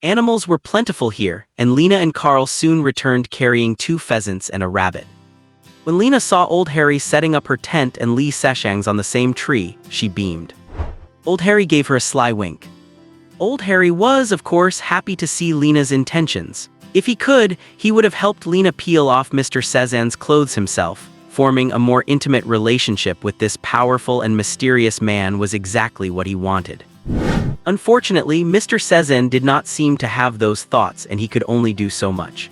Animals were plentiful here, and Lena and Carl soon returned carrying 2 pheasants and a rabbit. When Lena saw Old Harry setting up her tent and Lee Sesheng's on the same tree, she beamed. Old Harry gave her a sly wink. Old Harry was, of course, happy to see Lena's intentions. If he could, he would have helped Lena peel off Mr. Sezan's clothes himself. Forming a more intimate relationship with this powerful and mysterious man was exactly what he wanted. Unfortunately, Mr. Sezan did not seem to have those thoughts, and he could only do so much.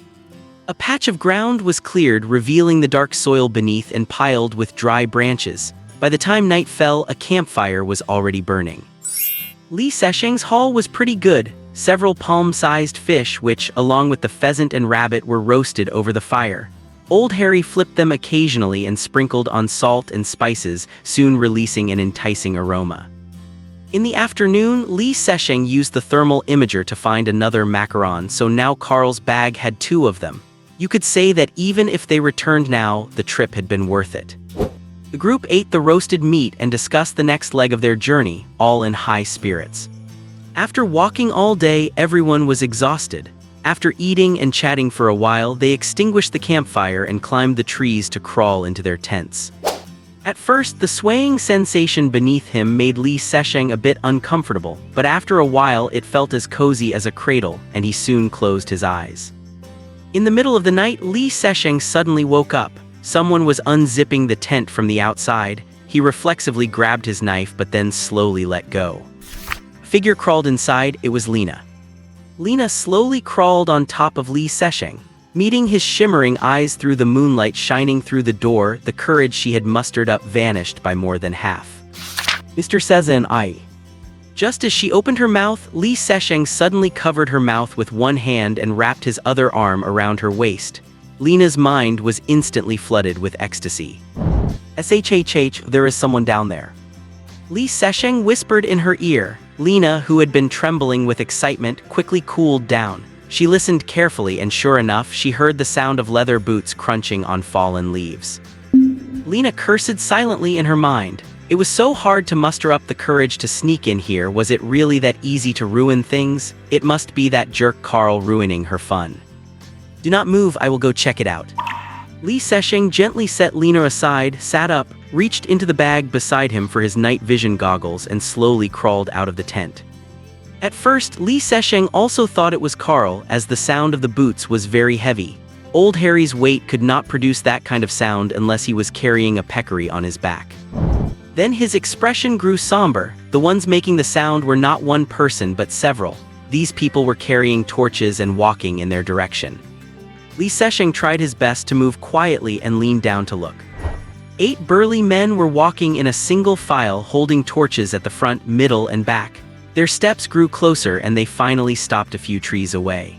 A patch of ground was cleared, revealing the dark soil beneath and piled with dry branches. By the time night fell, a campfire was already burning. Lee Sesheng's haul was pretty good. Several palm-sized fish which, along with the pheasant and rabbit, were roasted over the fire. Old Harry flipped them occasionally and sprinkled on salt and spices, soon releasing an enticing aroma. In the afternoon, Lee Sesheng used the thermal imager to find another macaron, so now Carl's bag had 2 of them. You could say that even if they returned now, the trip had been worth it. The group ate the roasted meat and discussed the next leg of their journey, all in high spirits. After walking all day, everyone was exhausted. After eating and chatting for a while, they extinguished the campfire and climbed the trees to crawl into their tents. At first, the swaying sensation beneath him made Lee Sesheng a bit uncomfortable, but after a while it felt as cozy as a cradle, and he soon closed his eyes. In the middle of the night, Lee Sesheng suddenly woke up. Someone was unzipping the tent from the outside. He reflexively grabbed his knife but then slowly let go. A figure crawled inside. It was Lena. Lena slowly crawled on top of Lee Sesheng. Meeting his shimmering eyes through the moonlight shining through the door, the courage she had mustered up vanished by more than half. Mr. Sezan, I. Just as she opened her mouth, Lee Sesheng suddenly covered her mouth with one hand and wrapped his other arm around her waist. Lena's mind was instantly flooded with ecstasy. "Shhh, there is someone down there." Lee Sesheng whispered in her ear. Lena, who had been trembling with excitement, quickly cooled down. She listened carefully, and sure enough, she heard the sound of leather boots crunching on fallen leaves. Lena cursed silently in her mind. It was so hard to muster up the courage to sneak in here. Was it really that easy to ruin things? It must be that jerk Carl ruining her fun. "Do not move, I will go check it out." Lee Sesheng gently set Lena aside, sat up, reached into the bag beside him for his night vision goggles, and slowly crawled out of the tent. At first, Lee Sesheng also thought it was Carl, as the sound of the boots was very heavy. Old Harry's weight could not produce that kind of sound unless he was carrying a peccary on his back. Then his expression grew somber. The ones making the sound were not one person but several. These people were carrying torches and walking in their direction. Lee Sesheng tried his best to move quietly and leaned down to look. 8 burly men were walking in a single file, holding torches at the front, middle, and back. Their steps grew closer and they finally stopped a few trees away.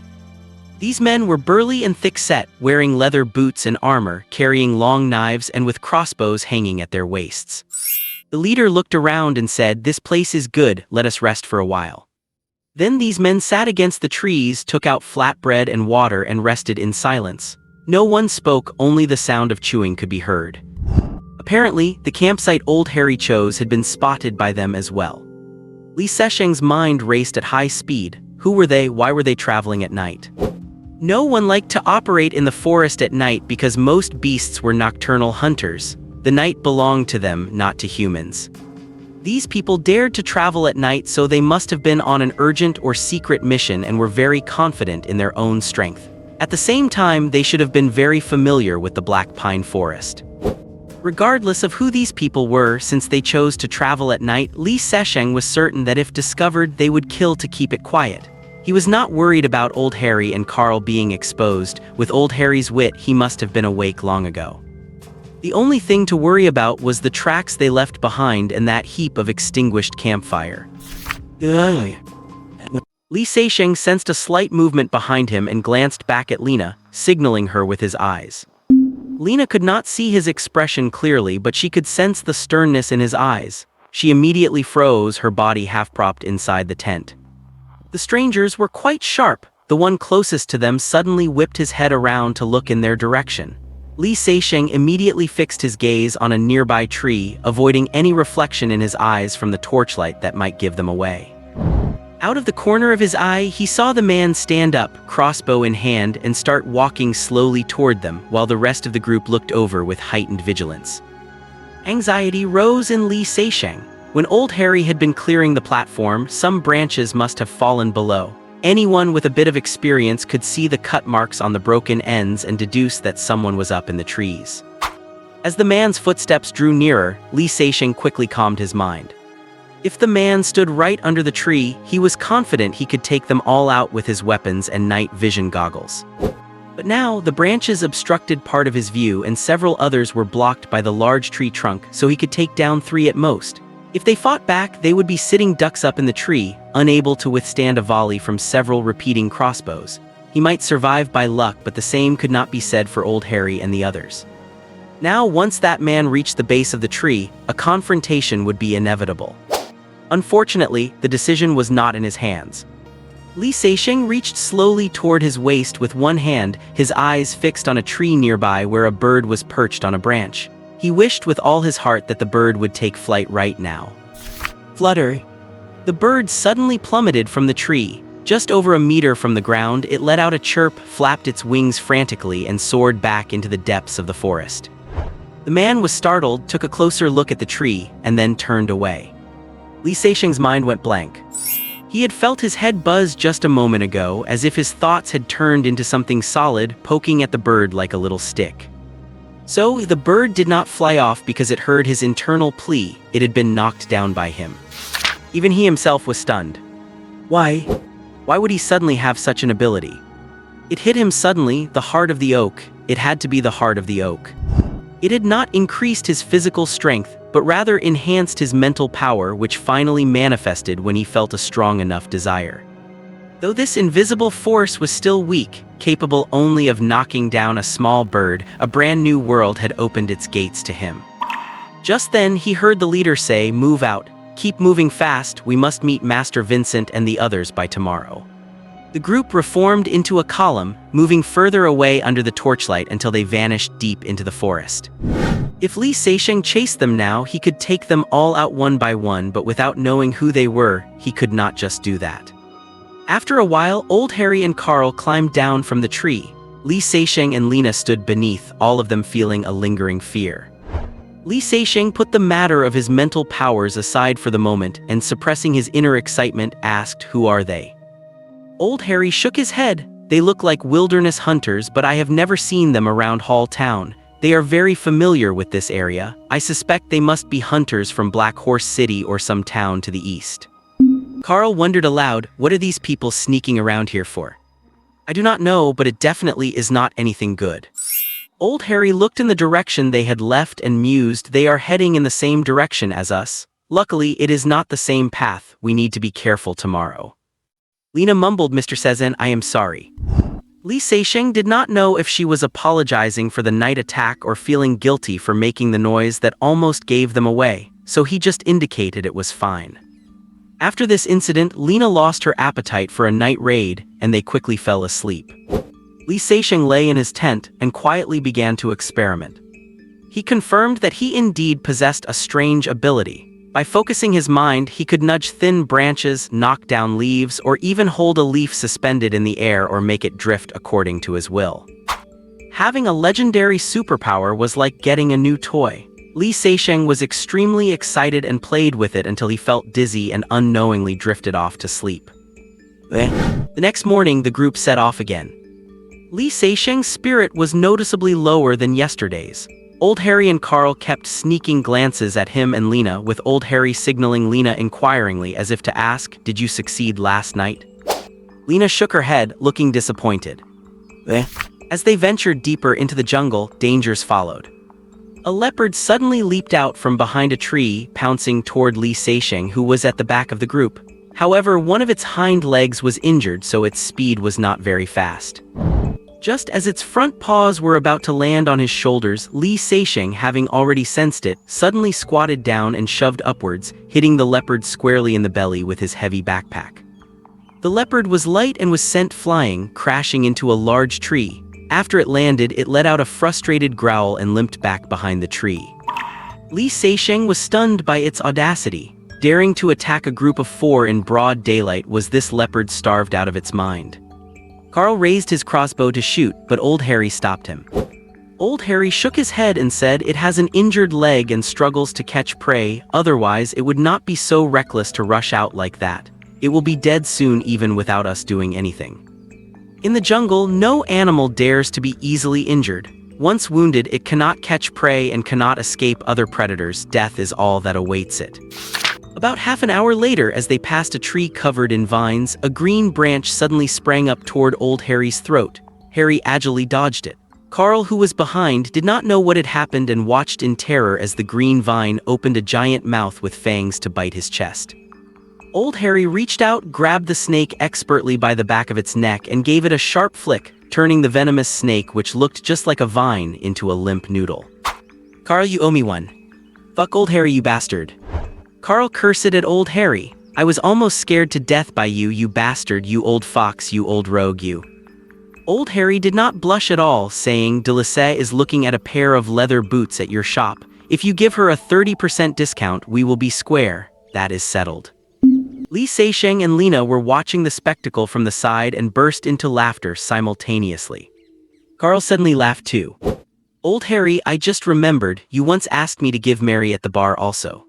These men were burly and thick-set, wearing leather boots and armor, carrying long knives and with crossbows hanging at their waists. The leader looked around and said, "This place is good, let us rest for a while." Then these men sat against the trees, took out flatbread and water and rested in silence. No one spoke, only the sound of chewing could be heard. Apparently, the campsite Old Harry chose had been spotted by them as well. Li Sesheng's mind raced at high speed. Who were they? Why were they traveling at night? No one liked to operate in the forest at night because most beasts were nocturnal hunters. The night belonged to them, not to humans. These people dared to travel at night, so they must have been on an urgent or secret mission and were very confident in their own strength. At the same time, they should have been very familiar with the Black Pine Forest. Regardless of who these people were, since they chose to travel at night, Li Sesheng was certain that if discovered, they would kill to keep it quiet. He was not worried about Old Harry and Carl being exposed. With Old Harry's wit, he must have been awake long ago. The only thing to worry about was the tracks they left behind and that heap of extinguished campfire. Li Sesheng sensed a slight movement behind him and glanced back at Lena, signaling her with his eyes. Lena could not see his expression clearly, but she could sense the sternness in his eyes. She immediately froze, her body half-propped inside the tent. The strangers were quite sharp. The one closest to them suddenly whipped his head around to look in their direction. Li Sesheng immediately fixed his gaze on a nearby tree, avoiding any reflection in his eyes from the torchlight that might give them away. Out of the corner of his eye, he saw the man stand up, crossbow in hand, and start walking slowly toward them, while the rest of the group looked over with heightened vigilance. Anxiety rose in Li Sesheng. When Old Harry had been clearing the platform, some branches must have fallen below. Anyone with a bit of experience could see the cut marks on the broken ends and deduce that someone was up in the trees. As the man's footsteps drew nearer, Li Sesheng quickly calmed his mind. If the man stood right under the tree, he was confident he could take them all out with his weapons and night vision goggles. But now, the branches obstructed part of his view and several others were blocked by the large tree trunk, so he could take down 3 at most. If they fought back, they would be sitting ducks up in the tree, unable to withstand a volley from several repeating crossbows. He might survive by luck, but the same could not be said for Old Harry and the others. Now, once that man reached the base of the tree, a confrontation would be inevitable. Unfortunately, the decision was not in his hands. Li Sesheng reached slowly toward his waist with one hand, his eyes fixed on a tree nearby where a bird was perched on a branch. He wished with all his heart that the bird would take flight right now. Flutter! The bird suddenly plummeted from the tree. Just over a meter from the ground, it let out a chirp, flapped its wings frantically, and soared back into the depths of the forest. The man was startled, took a closer look at the tree, and then turned away. Li Sesheng's mind went blank. He had felt his head buzz just a moment ago, as if his thoughts had turned into something solid, poking at the bird like a little stick. So, the bird did not fly off because it heard his internal plea. It had been knocked down by him. Even he himself was stunned. Why? Why would he suddenly have such an ability? It hit him suddenly, the heart of the oak. It had to be the heart of the oak. It had not increased his physical strength, but rather enhanced his mental power, which finally manifested when he felt a strong enough desire. Though this invisible force was still weak, capable only of knocking down a small bird, a brand new world had opened its gates to him. Just then he heard the leader say, "Move out. Keep moving fast, we must meet Master Vincent and the others by tomorrow." The group reformed into a column, moving further away under the torchlight until they vanished deep into the forest. If Li Sesheng chased them now, he could take them all out one by one, but without knowing who they were, he could not just do that. After a while, Old Harry and Carl climbed down from the tree. Li Sesheng and Lena stood beneath, all of them feeling a lingering fear. Li Sesheng put the matter of his mental powers aside for the moment and, suppressing his inner excitement, asked, "Who are they?" Old Harry shook his head. "They look like wilderness hunters, but I have never seen them around Hall Town. They are very familiar with this area. I suspect they must be hunters from Black Horse City or some town to the east." Carl wondered aloud, what are these people sneaking around here for? "I do not know, but it definitely is not anything good." Old Harry looked in the direction they had left and mused, "They are heading in the same direction as us. Luckily, it is not the same path. We need to be careful tomorrow." Lena mumbled, "Mr. Sezen, I am sorry." Li Sesheng did not know if she was apologizing for the night attack or feeling guilty for making the noise that almost gave them away, so he just indicated it was fine. After this incident, Lena lost her appetite for a night raid, and they quickly fell asleep. Li Sesheng lay in his tent and quietly began to experiment. He confirmed that he indeed possessed a strange ability. By focusing his mind, he could nudge thin branches, knock down leaves, or even hold a leaf suspended in the air or make it drift according to his will. Having a legendary superpower was like getting a new toy. Li Seixing was extremely excited and played with it until he felt dizzy and unknowingly drifted off to sleep. The next morning, the group set off again. Li Seixing's spirit was noticeably lower than yesterday's. Old Harry and Carl kept sneaking glances at him and Lena, with Old Harry signaling Lena inquiringly as if to ask, "Did you succeed last night?" Lena shook her head, looking disappointed. As they ventured deeper into the jungle, dangers followed. A leopard suddenly leaped out from behind a tree, pouncing toward Li Seixing, who was at the back of the group. However, one of its hind legs was injured, so its speed was not very fast. Just as its front paws were about to land on his shoulders, Li Seixing, having already sensed it, suddenly squatted down and shoved upwards, hitting the leopard squarely in the belly with his heavy backpack. The leopard was light and was sent flying, crashing into a large tree. After it landed, it let out a frustrated growl and limped back behind the tree. Li Seixing was stunned by its audacity. Daring to attack a group of 4 in broad daylight, was this leopard starved out of its mind? Carl raised his crossbow to shoot, but Old Harry stopped him. Old Harry shook his head and said, "It has an injured leg and struggles to catch prey, otherwise it would not be so reckless to rush out like that. It will be dead soon even without us doing anything." In the jungle, no animal dares to be easily injured. Once wounded, it cannot catch prey and cannot escape other predators. Death is all that awaits it. About half an hour later, as they passed a tree covered in vines, a green branch suddenly sprang up toward Old Harry's throat. Harry agilely dodged it. Carl, who was behind, did not know what had happened and watched in terror as the green vine opened a giant mouth with fangs to bite his chest. Old Harry reached out, grabbed the snake expertly by the back of its neck, and gave it a sharp flick, turning the venomous snake, which looked just like a vine, into a limp noodle. "Carl, you owe me one." "Fuck Old Harry, you bastard." Carl cursed at Old Harry. "I was almost scared to death by you, you bastard, you old fox, you old rogue, you." Old Harry did not blush at all, saying, "Delissé is looking at a pair of leather boots at your shop. If you give her a 30% discount, we will be square. That is settled." Li Seixing and Lena were watching the spectacle from the side and burst into laughter simultaneously. Carl suddenly laughed too. "Old Harry, I just remembered, you once asked me to give Mary at the bar also."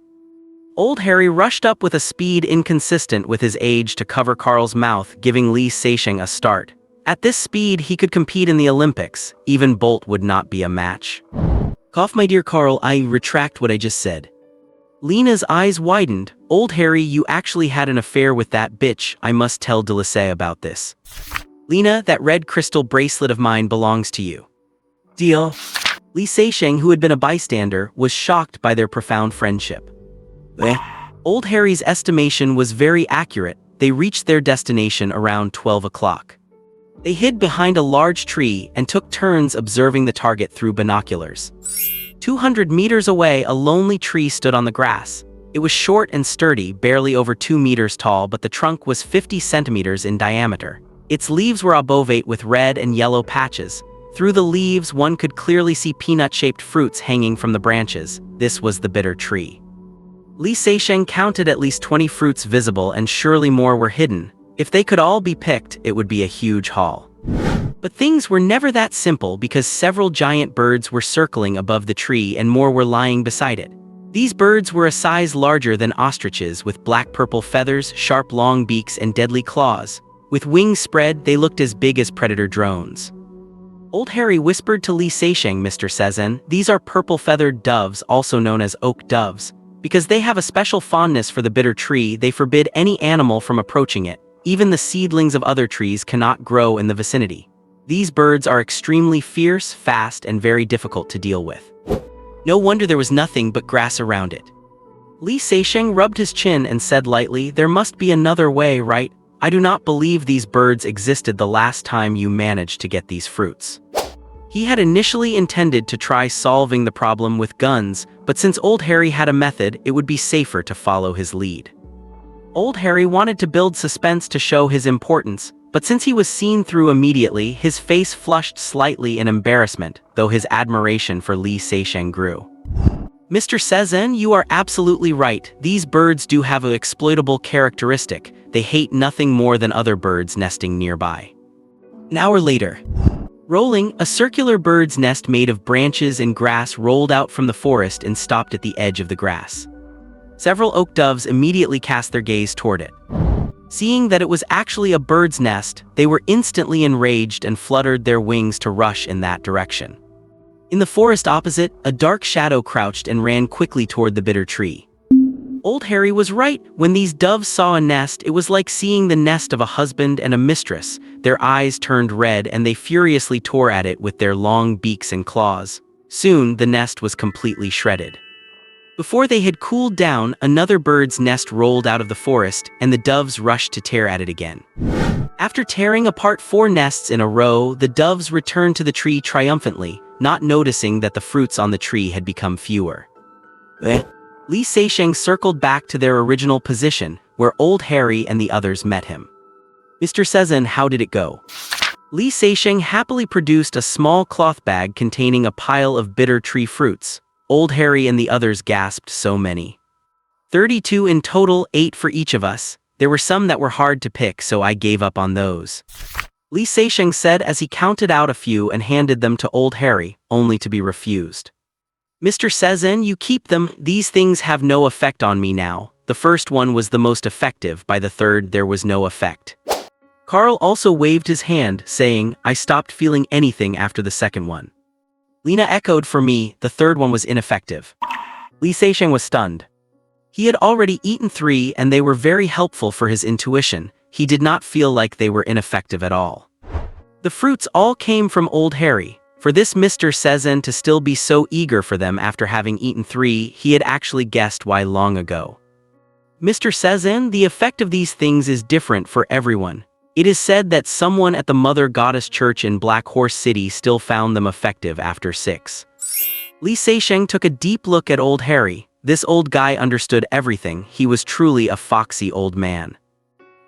Old Harry rushed up with a speed inconsistent with his age to cover Carl's mouth, giving Li Seixing a start. At this speed, he could compete in the Olympics. Even Bolt would not be a match. "Cough, my dear Carl, I retract what I just said." Lena's eyes widened. "Old Harry, you actually had an affair with that bitch. I must tell Delissé about this." "Lena, that red crystal bracelet of mine belongs to you." "Deal." Li Seixing, who had been a bystander, was shocked by their profound friendship. Old Harry's estimation was very accurate. They reached their destination around 12 o'clock. They hid behind a large tree and took turns observing the target through binoculars. 200 meters away, a lonely tree stood on the grass. It was short and sturdy, barely over 2 meters tall, but the trunk was 50 centimeters in diameter. Its leaves were obovate with red and yellow patches. Through the leaves, one could clearly see peanut-shaped fruits hanging from the branches. This was the bitter tree. Li Seixing counted at least 20 fruits visible, and surely more were hidden. If they could all be picked, it would be a huge haul. But things were never that simple, because several giant birds were circling above the tree and more were lying beside it. These birds were a size larger than ostriches, with black-purple feathers, sharp long beaks, and deadly claws. With wings spread, they looked as big as predator drones. Old Harry whispered to Li Seixing, "Mr. Sezen, these are purple-feathered doves, also known as oak doves. Because they have a special fondness for the bitter tree, they forbid any animal from approaching it. Even the seedlings of other trees cannot grow in the vicinity. These birds are extremely fierce, fast, and very difficult to deal with." No wonder there was nothing but grass around it. Li Seixing rubbed his chin and said lightly, "There must be another way, right? I do not believe these birds existed the last time you managed to get these fruits." He had initially intended to try solving the problem with guns, but since Old Harry had a method, it would be safer to follow his lead. Old Harry wanted to build suspense to show his importance, but since he was seen through immediately, his face flushed slightly in embarrassment, though his admiration for Li Seixing grew. Mr. Sezen, you are absolutely right. These birds do have an exploitable characteristic. They hate nothing more than other birds nesting nearby. An hour later. Rolling, a circular bird's nest made of branches and grass rolled out from the forest and stopped at the edge of the grass. Several oak doves immediately cast their gaze toward it. Seeing that it was actually a bird's nest, they were instantly enraged and fluttered their wings to rush in that direction. In the forest opposite, a dark shadow crouched and ran quickly toward the bitter tree. Old Harry was right. When these doves saw a nest, it was like seeing the nest of a husband and a mistress. Their eyes turned red and they furiously tore at it with their long beaks and claws. Soon, the nest was completely shredded. Before they had cooled down, another bird's nest rolled out of the forest, and the doves rushed to tear at it again. After tearing apart 4 nests in a row, the doves returned to the tree triumphantly, not noticing that the fruits on the tree had become fewer. Li Seixing circled back to their original position, where Old Harry and the others met him. Mr. Sezen, how did it go? Li Seixing happily produced a small cloth bag containing a pile of bitter tree fruits. Old Harry and the others gasped, so many. 32 in total, 8 for each of us. There were some that were hard to pick, so I gave up on those. Li Seixing said as he counted out a few and handed them to Old Harry, only to be refused. Mr. Sezen, you keep them. These things have no effect on me now. The first one was the most effective, by the third there was no effect. Carl also waved his hand, saying, I stopped feeling anything after the second one. Lena echoed, for me, the third one was ineffective. Li Seixing was stunned. He had already eaten 3 and they were very helpful for his intuition. He did not feel like they were ineffective at all. The fruits all came from Old Harry. For this Mr. Sezen to still be so eager for them after having eaten 3, he had actually guessed why long ago. Mr. Sezen, the effect of these things is different for everyone. It is said that someone at the Mother Goddess Church in Black Horse City still found them effective after 6. Li Seixing took a deep look at Old Harry. This old guy understood everything. He was truly a foxy old man.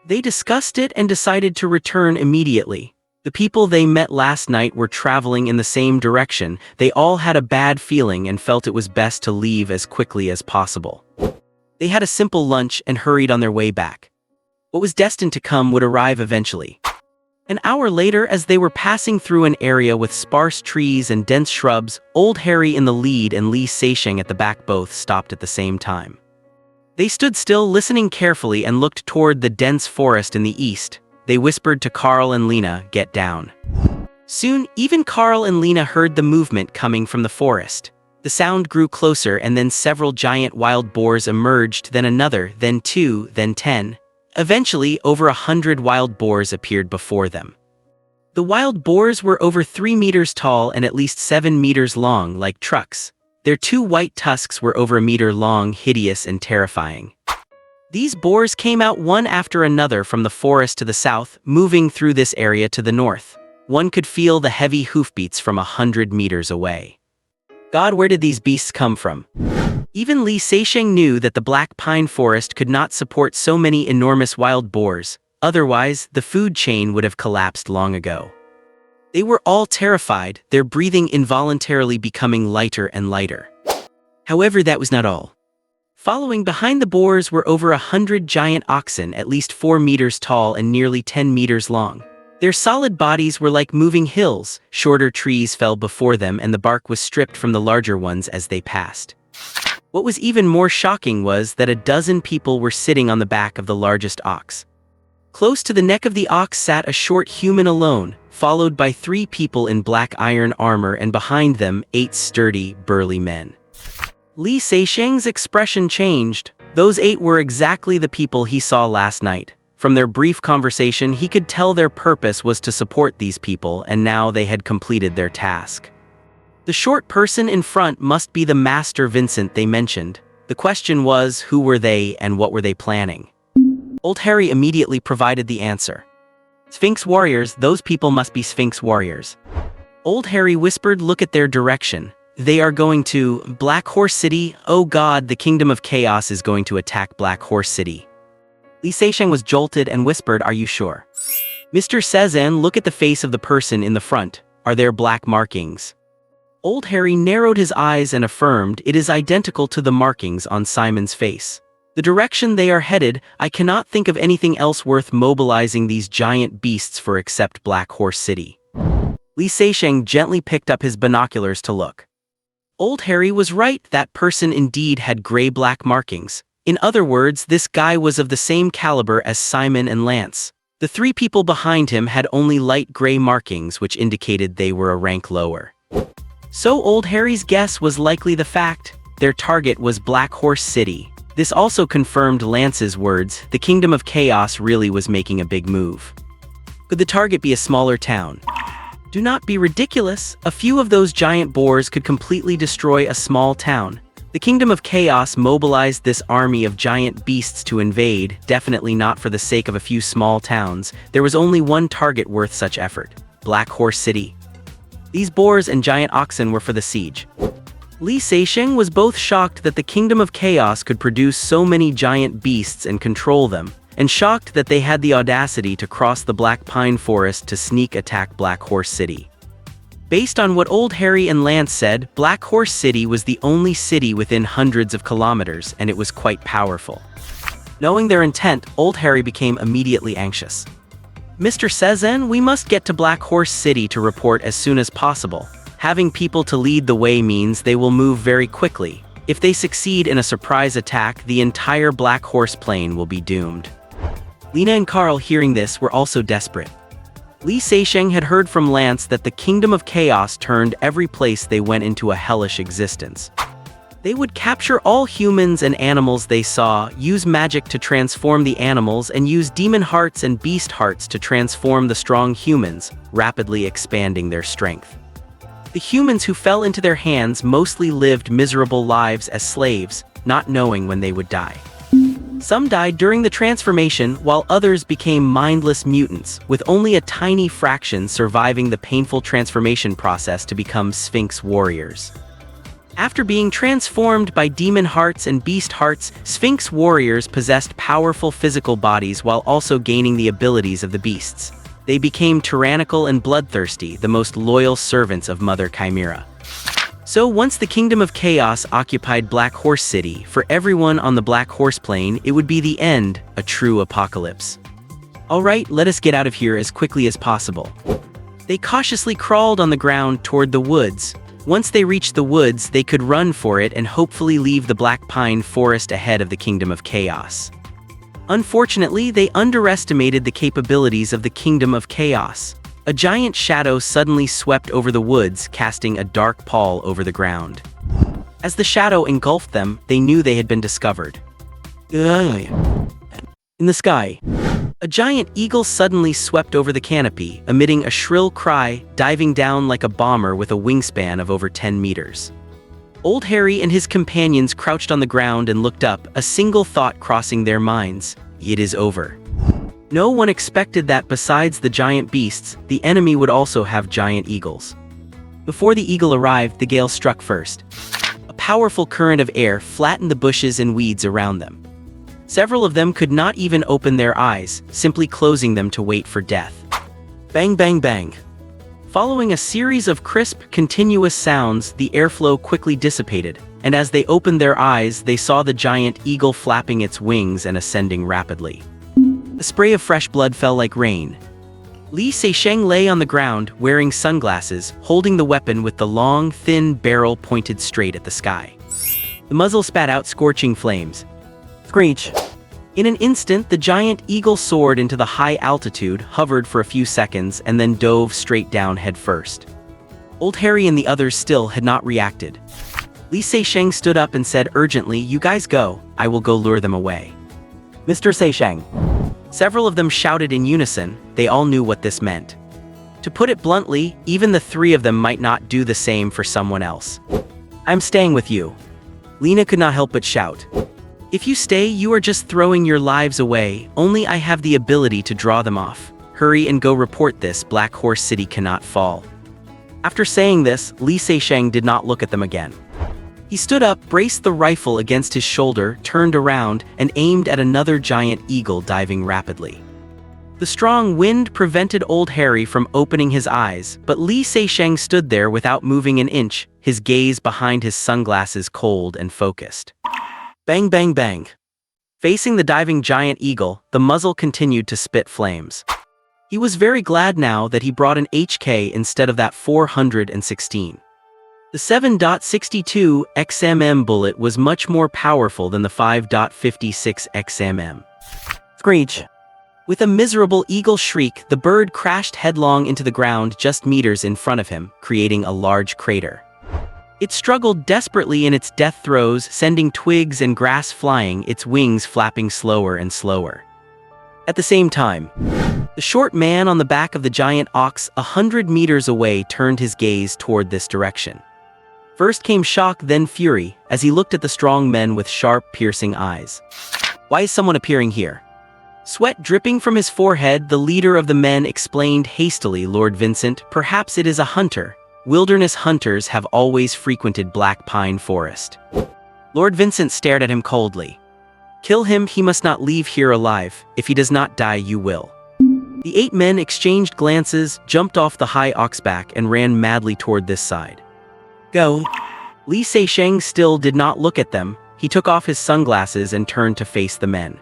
They discussed it and decided to return immediately. The people they met last night were traveling in the same direction. They all had a bad feeling and felt it was best to leave as quickly as possible. They had a simple lunch and hurried on their way back. What was destined to come would arrive eventually. An hour later, as they were passing through an area with sparse trees and dense shrubs, Old Harry in the lead and Li Seixing at the back both stopped at the same time. They stood still, listening carefully, and looked toward the dense forest in the east. They whispered to Carl and Lena, get down. Soon, even Carl and Lena heard the movement coming from the forest. The sound grew closer and then several giant wild boars emerged, then another, then 2, then 10. Eventually, over 100 wild boars appeared before them. The wild boars were over 3 meters tall and at least 7 meters long, like trucks. Their 2 white tusks were over a meter long, hideous and terrifying. These boars came out one after another from the forest to the south, moving through this area to the north. One could feel the heavy hoofbeats from 100 meters away. God, where did these beasts come from? Even Li Seixing knew that the black pine forest could not support so many enormous wild boars, otherwise the food chain would have collapsed long ago. They were all terrified, their breathing involuntarily becoming lighter and lighter. However, that was not all. Following behind the boars were over 100 giant oxen, at least 4 meters tall and nearly 10 meters long. Their solid bodies were like moving hills. Shorter trees fell before them and the bark was stripped from the larger ones as they passed. What was even more shocking was that a dozen people were sitting on the back of the largest ox. Close to the neck of the ox sat a short human alone, followed by 3 people in black iron armor and behind them 8 sturdy, burly men. Li Seixing's expression changed. Those 8 were exactly the people he saw last night. From their brief conversation, he could tell their purpose was to support these people, and now they had completed their task. The short person in front must be the Master Vincent they mentioned. The question was, who were they and what were they planning? Old Harry immediately provided the answer. Sphinx warriors, those people must be Sphinx warriors. Old Harry whispered, look at their direction. They are going to Black Horse City. Oh God, the Kingdom of Chaos is going to attack Black Horse City. Li Seixing was jolted and whispered, are you sure? Mr. Sezen, look at the face of the person in the front. Are there black markings? Old Harry narrowed his eyes and affirmed, "It is identical to the markings on Simon's face. The direction they are headed, I cannot think of anything else worth mobilizing these giant beasts for except Black Horse City." Li Seixing gently picked up his binoculars to look. Old Harry was right, that person indeed had gray-black markings. In other words, this guy was of the same caliber as Simon and Lance. The three people behind him had only light gray markings, which indicated they were a rank lower. So Old Harry's guess was likely the fact. Their target was Black Horse City. This also confirmed Lance's words. The Kingdom of Chaos really was making a big move. Could the target be a smaller town? Do not be ridiculous. A few of those giant boars could completely destroy a small town. The Kingdom of Chaos mobilized this army of giant beasts to invade, definitely not for the sake of a few small towns. There was only one target worth such effort: Black Horse City. These boars and giant oxen were for the siege. Li Seixing was both shocked that the Kingdom of Chaos could produce so many giant beasts and control them, and shocked that they had the audacity to cross the Black Pine Forest to sneak attack Black Horse City. Based on what Old Harry and Lance said, Black Horse City was the only city within hundreds of kilometers, and it was quite powerful. Knowing their intent, Old Harry became immediately anxious. "Mr. Sezen, we must get to Black Horse City to report as soon as possible. Having people to lead the way means they will move very quickly. If they succeed in a surprise attack, the entire Black Horse Plain will be doomed." Lena and Carl, hearing this, were also desperate. Li Seixing had heard from Lance that the Kingdom of Chaos turned every place they went into a hellish existence. They would capture all humans and animals they saw, use magic to transform the animals, and use demon hearts and beast hearts to transform the strong humans, rapidly expanding their strength. The humans who fell into their hands mostly lived miserable lives as slaves, not knowing when they would die. Some died during the transformation, while others became mindless mutants, with only a tiny fraction surviving the painful transformation process to become Sphinx warriors. After being transformed by demon hearts and beast hearts, Sphinx warriors possessed powerful physical bodies while also gaining the abilities of the beasts. They became tyrannical and bloodthirsty, the most loyal servants of Mother Chimera. So once the Kingdom of Chaos occupied Black Horse City, for everyone on the Black Horse Plain, it would be the end, a true apocalypse. "Alright, let us get out of here as quickly as possible." They cautiously crawled on the ground toward the woods. Once they reached the woods, they could run for it and hopefully leave the Black Pine Forest ahead of the Kingdom of Chaos. Unfortunately, they underestimated the capabilities of the Kingdom of Chaos. A giant shadow suddenly swept over the woods, casting a dark pall over the ground. As the shadow engulfed them, they knew they had been discovered. In the sky, a giant eagle suddenly swept over the canopy, emitting a shrill cry, diving down like a bomber with a wingspan of over 10 meters. Old Harry and his companions crouched on the ground and looked up, a single thought crossing their minds: it is over. No one expected that besides the giant beasts, the enemy would also have giant eagles. Before the eagle arrived, the gale struck first. A powerful current of air flattened the bushes and weeds around them. Several of them could not even open their eyes, simply closing them to wait for death. Bang, bang, bang. Following a series of crisp, continuous sounds, the airflow quickly dissipated, and as they opened their eyes, they saw the giant eagle flapping its wings and ascending rapidly. A spray of fresh blood fell like rain. Li Seixing lay on the ground, wearing sunglasses, holding the weapon with the long, thin barrel pointed straight at the sky. The muzzle spat out scorching flames. Screech! In an instant, the giant eagle soared into the high altitude, hovered for a few seconds, and then dove straight down headfirst. Old Harry and the others still had not reacted. Li Seixing stood up and said urgently, "You guys go, I will go lure them away." "Mr. Seixing." Several of them shouted in unison. They all knew what this meant. To put it bluntly, even the three of them might not do the same for someone else. "I'm staying with you." Lena could not help but shout. "If you stay, you are just throwing your lives away. Only I have the ability to draw them off. Hurry and go report this. Black Horse City cannot fall." After saying this, Li Seixing did not look at them again. He stood up, braced the rifle against his shoulder, turned around, and aimed at another giant eagle diving rapidly. The strong wind prevented old Harry from opening his eyes, but Li Seixing stood there without moving an inch, his gaze behind his sunglasses cold and focused. Bang bang bang. Facing the diving giant eagle, the muzzle continued to spit flames. He was very glad now that he brought an HK instead of that 416. The 7.62 XMM bullet was much more powerful than the 5.56 XMM. Screech. With a miserable eagle shriek, the bird crashed headlong into the ground just meters in front of him, creating a large crater. It struggled desperately in its death throes, sending twigs and grass flying, its wings flapping slower and slower. At the same time, the short man on the back of the giant ox 100 meters away turned his gaze toward this direction. First came shock, then fury, as he looked at the strong men with sharp, piercing eyes. Why is someone appearing here? Sweat dripping from his forehead, the leader of the men explained hastily, Lord Vincent, perhaps it is a hunter. Wilderness hunters have always frequented Black Pine Forest. Lord Vincent stared at him coldly. Kill him, he must not leave here alive. If he does not die, you will. The 8 men exchanged glances, jumped off the high oxback, and ran madly toward this side. Go. Li Seixing still did not look at them. He took off his sunglasses and turned to face the men.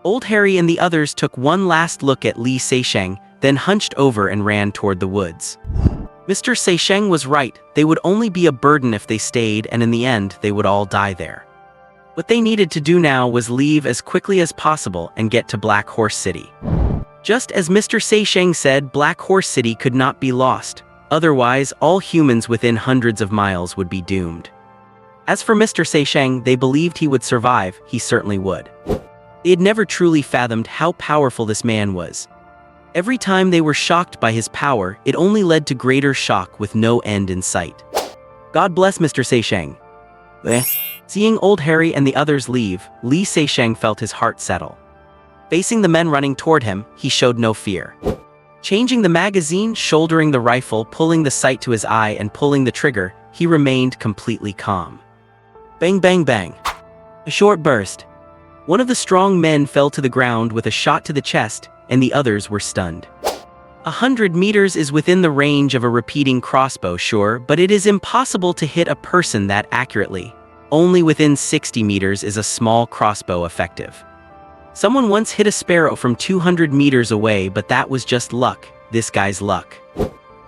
Old Harry and the others took one last look at Li Seixing, then hunched over and ran toward the woods. Mr. Seixing was right, they would only be a burden if they stayed, and in the end, they would all die there. What they needed to do now was leave as quickly as possible and get to Black Horse City. Just as Mr. Seixing said, Black Horse City could not be lost. Otherwise, all humans within hundreds of miles would be doomed. As for Mr. Seixing, they believed he would survive, he certainly would. They had never truly fathomed how powerful this man was. Every time they were shocked by his power, it only led to greater shock with no end in sight. God bless Mr. Seixing. Seeing old Harry and the others leave, Li Seixing felt his heart settle. Facing the men running toward him, he showed no fear. Changing the magazine, shouldering the rifle, pulling the sight to his eye and pulling the trigger, he remained completely calm. Bang bang bang. A short burst. One of the strong men fell to the ground with a shot to the chest, and the others were stunned. 100 meters is within the range of a repeating crossbow, sure, but it is impossible to hit a person that accurately. Only within 60 meters is a small crossbow effective. Someone once hit a sparrow from 200 meters away, but that was just luck, this guy's luck.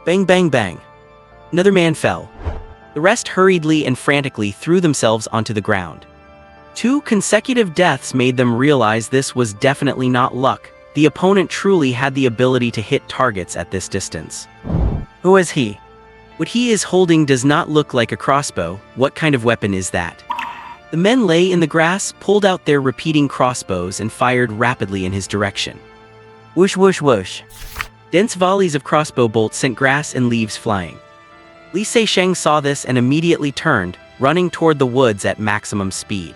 Bang bang bang. Another man fell. The rest hurriedly and frantically threw themselves onto the ground. 2 consecutive deaths made them realize this was definitely not luck. The opponent truly had the ability to hit targets at this distance. Who is he? What he is holding does not look like a crossbow. What kind of weapon is that? The men lay in the grass, pulled out their repeating crossbows and fired rapidly in his direction. Whoosh whoosh whoosh. Dense volleys of crossbow bolts sent grass and leaves flying. Li Seixing saw this and immediately turned, running toward the woods at maximum speed.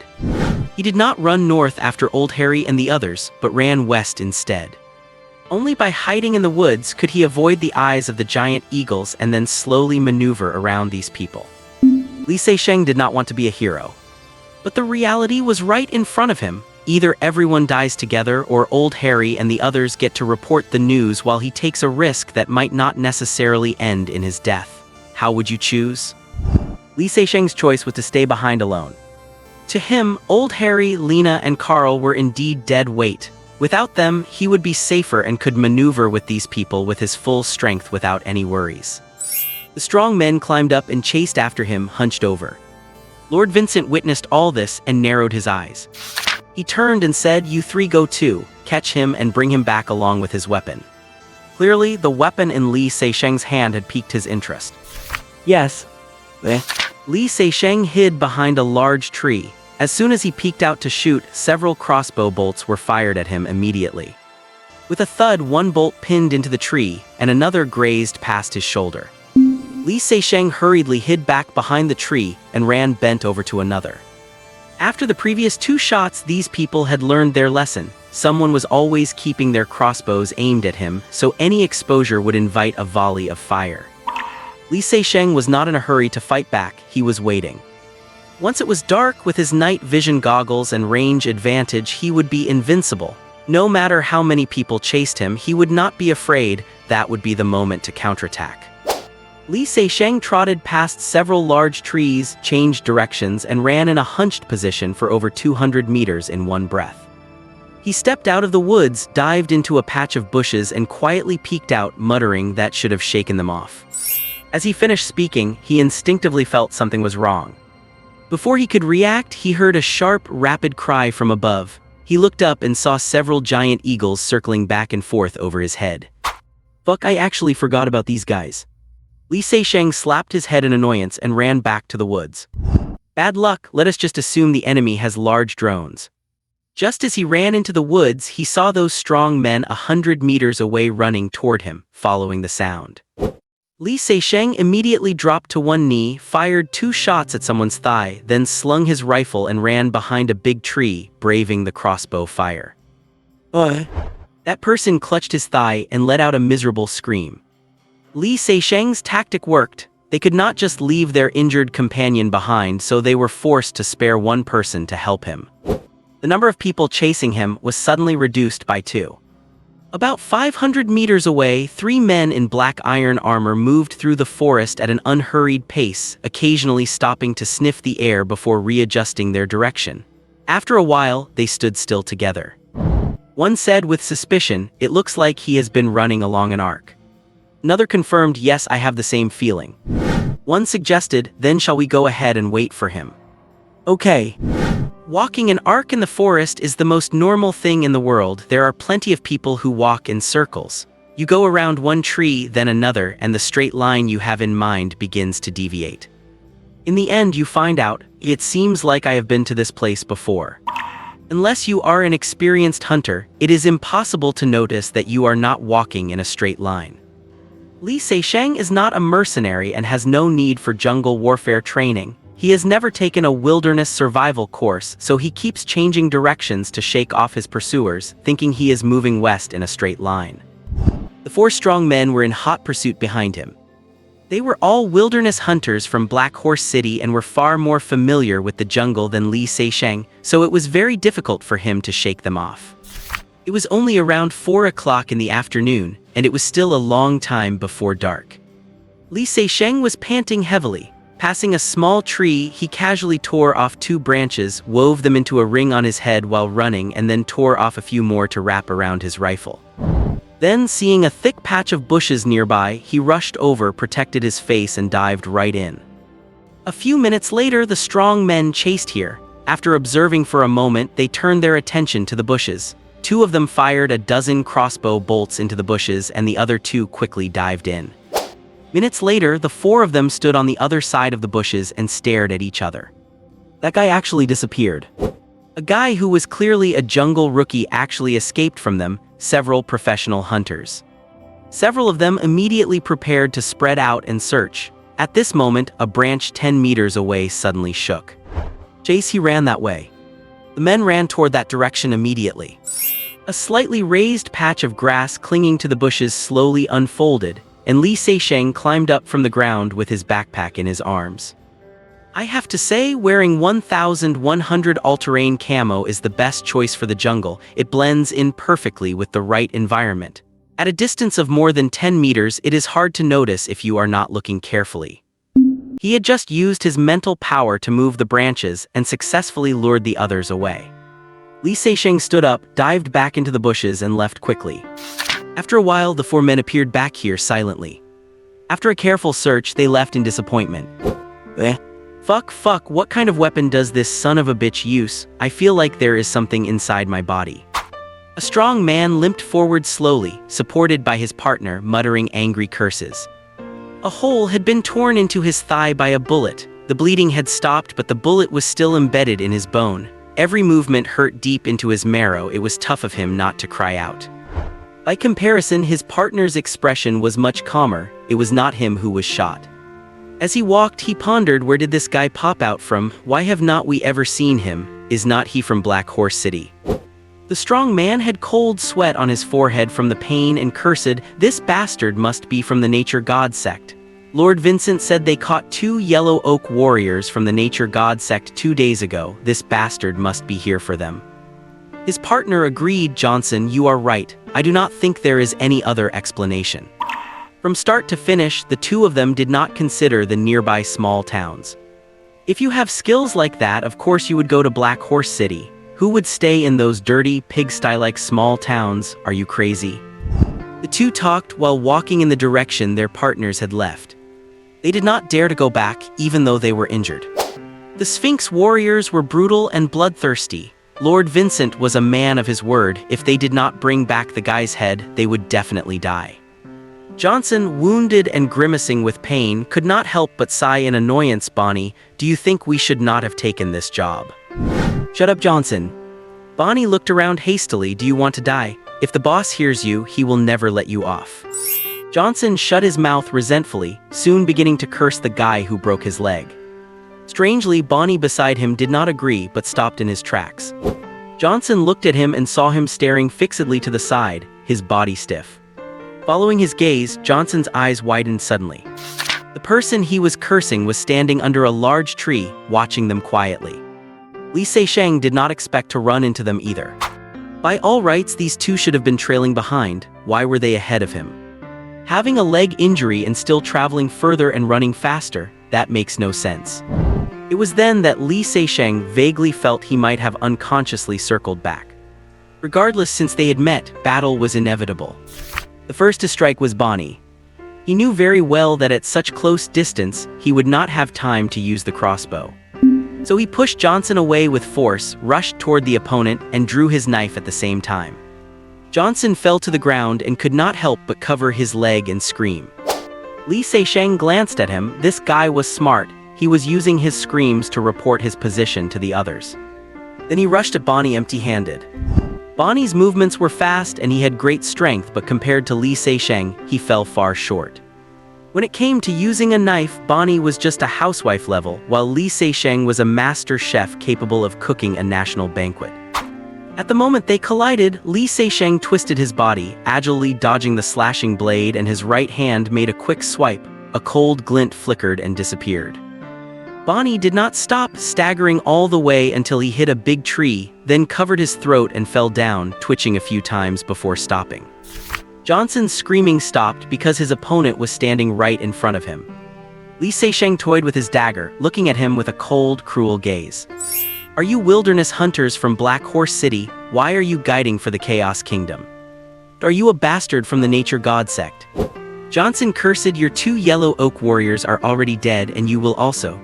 He did not run north after old Harry and the others, but ran west instead. Only by hiding in the woods could he avoid the eyes of the giant eagles and then slowly maneuver around these people. Li Seixing did not want to be a hero. But the reality was right in front of him. Either everyone dies together or old Harry and the others get to report the news while he takes a risk that might not necessarily end in his death. How would you choose? Li Seixing's choice was to stay behind alone. To him, old Harry, Lena, and Carl were indeed dead weight. Without them, he would be safer and could maneuver with these people with his full strength without any worries. The strong men climbed up and chased after him, hunched over. Lord Vincent witnessed all this and narrowed his eyes. He turned and said, "You 3 go too, catch him and bring him back along with his weapon." Clearly, the weapon in Li Seixing's hand had piqued his interest. Yes. Li Seixing hid behind a large tree. As soon as he peeked out to shoot, several crossbow bolts were fired at him immediately. With a thud, one bolt pinned into the tree, and another grazed past his shoulder. Li Seixing hurriedly hid back behind the tree and ran bent over to another. After the previous 2 shots, these people had learned their lesson. Someone was always keeping their crossbows aimed at him, so any exposure would invite a volley of fire. Li Seixing was not in a hurry to fight back, he was waiting. Once it was dark, with his night vision goggles and range advantage, he would be invincible. No matter how many people chased him, he would not be afraid. That would be the moment to counterattack. Li Seixing trotted past several large trees, changed directions, and ran in a hunched position for over 200 meters in one breath. He stepped out of the woods, dived into a patch of bushes, and quietly peeked out, muttering that should have shaken them off. As he finished speaking, he instinctively felt something was wrong. Before he could react, he heard a sharp, rapid cry from above. He looked up and saw several giant eagles circling back and forth over his head. Fuck, I actually forgot about these guys. Li Seixing slapped his head in annoyance and ran back to the woods. Bad luck, let us just assume the enemy has large drones. Just as he ran into the woods, he saw those strong men 100 meters away running toward him, following the sound. Li Seixing immediately dropped to one knee, fired 2 shots at someone's thigh, then slung his rifle and ran behind a big tree, braving the crossbow fire. That person clutched his thigh and let out a miserable scream. Li Seixing's tactic worked. They could not just leave their injured companion behind, so they were forced to spare one person to help him. The number of people chasing him was suddenly reduced by 2. About 500 meters away, 3 men in black iron armor moved through the forest at an unhurried pace, occasionally stopping to sniff the air before readjusting their direction. After a while, they stood still together. One said with suspicion, "It looks like he has been running along an arc." Another confirmed, "Yes, I have the same feeling." One suggested, "Then shall we go ahead and wait for him?" Okay. Walking an arc in the forest is the most normal thing in the world. There are plenty of people who walk in circles. You go around one tree, then another, and the straight line you have in mind begins to deviate. In the end, you find out, it seems like I have been to this place before. Unless you are an experienced hunter, it is impossible to notice that you are not walking in a straight line. Li Seixing is not a mercenary and has no need for jungle warfare training. He has never taken a wilderness survival course, so he keeps changing directions to shake off his pursuers, thinking he is moving west in a straight line. The 4 strong men were in hot pursuit behind him. They were all wilderness hunters from Black Horse City and were far more familiar with the jungle than Li Seixing, so it was very difficult for him to shake them off. It was only around 4 o'clock in the afternoon, and it was still a long time before dark. Li Seixing was panting heavily. Passing a small tree, he casually tore off 2 branches, wove them into a ring on his head while running, and then tore off a few more to wrap around his rifle. Then, seeing a thick patch of bushes nearby, he rushed over, protected his face, and dived right in. A few minutes later, the strong men chased here. After observing for a moment, they turned their attention to the bushes. 2 of them fired a dozen crossbow bolts into the bushes, and the other 2 quickly dived in. Minutes later, the 4 of them stood on the other side of the bushes and stared at each other. That guy actually disappeared. A guy who was clearly a jungle rookie actually escaped from them, several professional hunters. Several of them immediately prepared to spread out and search. At this moment, a branch 10 meters away suddenly shook. Chase, he ran that way. The men ran toward that direction immediately. A slightly raised patch of grass clinging to the bushes slowly unfolded, and Li Seixing climbed up from the ground with his backpack in his arms. I have to say, wearing 1100 all-terrain camo is the best choice for the jungle. It blends in perfectly with the right environment. At a distance of more than 10 meters, it is hard to notice if you are not looking carefully. He had just used his mental power to move the branches and successfully lured the others away. Li Seixing stood up, dived back into the bushes, and left quickly. After a while, the 4 men appeared back here silently. After a careful search, they left in disappointment. Fuck, what kind of weapon does this son of a bitch use? I feel like there is something inside my body. A strong man limped forward slowly, supported by his partner, muttering angry curses. A hole had been torn into his thigh by a bullet. The bleeding had stopped, but the bullet was still embedded in his bone. Every movement hurt deep into his marrow. It was tough of him not to cry out. By comparison, his partner's expression was much calmer. It was not him who was shot. As he walked, he pondered, where did this guy pop out from? Why have not we ever seen him? Is not he from Black Horse City? The strong man had cold sweat on his forehead from the pain and cursed, "This bastard must be from the Nature God sect." Lord Vincent said they caught 2 Yellow Oak warriors from the Nature God sect 2 days ago. This bastard must be here for them. His partner agreed. Johnson, you are right. I do not think there is any other explanation. From start to finish, the two of them did not consider the nearby small towns. If you have skills like that, of course you would go to Black Horse City. Who would stay in those dirty, pigsty-like small towns? Are you crazy? The two talked while walking in the direction their partners had left. They did not dare to go back, even though they were injured. The Sphinx warriors were brutal and bloodthirsty. Lord Vincent was a man of his word. If they did not bring back the guy's head, they would definitely die. Johnson, wounded and grimacing with pain, could not help but sigh in annoyance. Bonnie, do you think we should not have taken this job? Shut up, Johnson. Bonnie looked around hastily. Do you want to die? If the boss hears you, he will never let you off. Johnson shut his mouth resentfully, soon beginning to curse the guy who broke his leg. Strangely, Bonnie beside him did not agree but stopped in his tracks. Johnson looked at him and saw him staring fixedly to the side, his body stiff. Following his gaze, Johnson's eyes widened suddenly. The person he was cursing was standing under a large tree, watching them quietly. Li Sheng did not expect to run into them either. By all rights, these two should have been trailing behind. Why were they ahead of him? Having a leg injury and still traveling further and running faster, that makes no sense. It was then that Li Sheng vaguely felt he might have unconsciously circled back. Regardless, since they had met, battle was inevitable. The first to strike was Bonnie. He knew very well that at such close distance, he would not have time to use the crossbow. So he pushed Johnson away with force, rushed toward the opponent, and drew his knife at the same time. Johnson fell to the ground and could not help but cover his leg and scream. Li Sheng glanced at him. This guy was smart. He was using his screams to report his position to the others. Then he rushed at Bonnie empty-handed. Bonnie's movements were fast and he had great strength, but compared to Li Sheng, he fell far short. When it came to using a knife, Bonnie was just a housewife level, while Li Sheng was a master chef capable of cooking a national banquet. At the moment they collided, Li Sheng twisted his body, agilely dodging the slashing blade, and his right hand made a quick swipe. A cold glint flickered and disappeared. Bonnie did not stop, staggering all the way until he hit a big tree, then covered his throat and fell down, twitching a few times before stopping. Johnson's screaming stopped because his opponent was standing right in front of him. Li Sheng toyed with his dagger, looking at him with a cold, cruel gaze. Are you wilderness hunters from Black Horse City? Why are you guiding for the Chaos Kingdom? Are you a bastard from the Nature God sect? Johnson cursed. Your two yellow oak warriors are already dead, and you will also.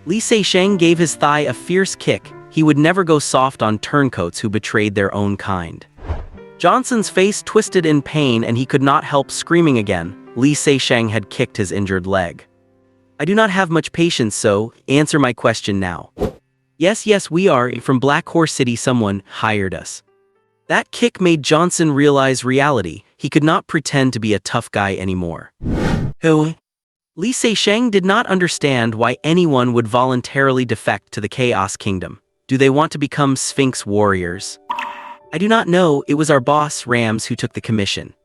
Li Sheng gave his thigh a fierce kick. He would never go soft on turncoats who betrayed their own kind. Johnson's face twisted in pain and he could not help screaming again. Li Sheng had kicked his injured leg. I do not have much patience, so answer my question now. Yes, we are from Black Horse City. Someone hired us. That kick made Johnson realize reality. He could not pretend to be a tough guy anymore. Who? Li Sheng did not understand why anyone would voluntarily defect to the Chaos Kingdom. Do they want to become Sphinx warriors? I do not know. It was our boss, Rams, who took the commission.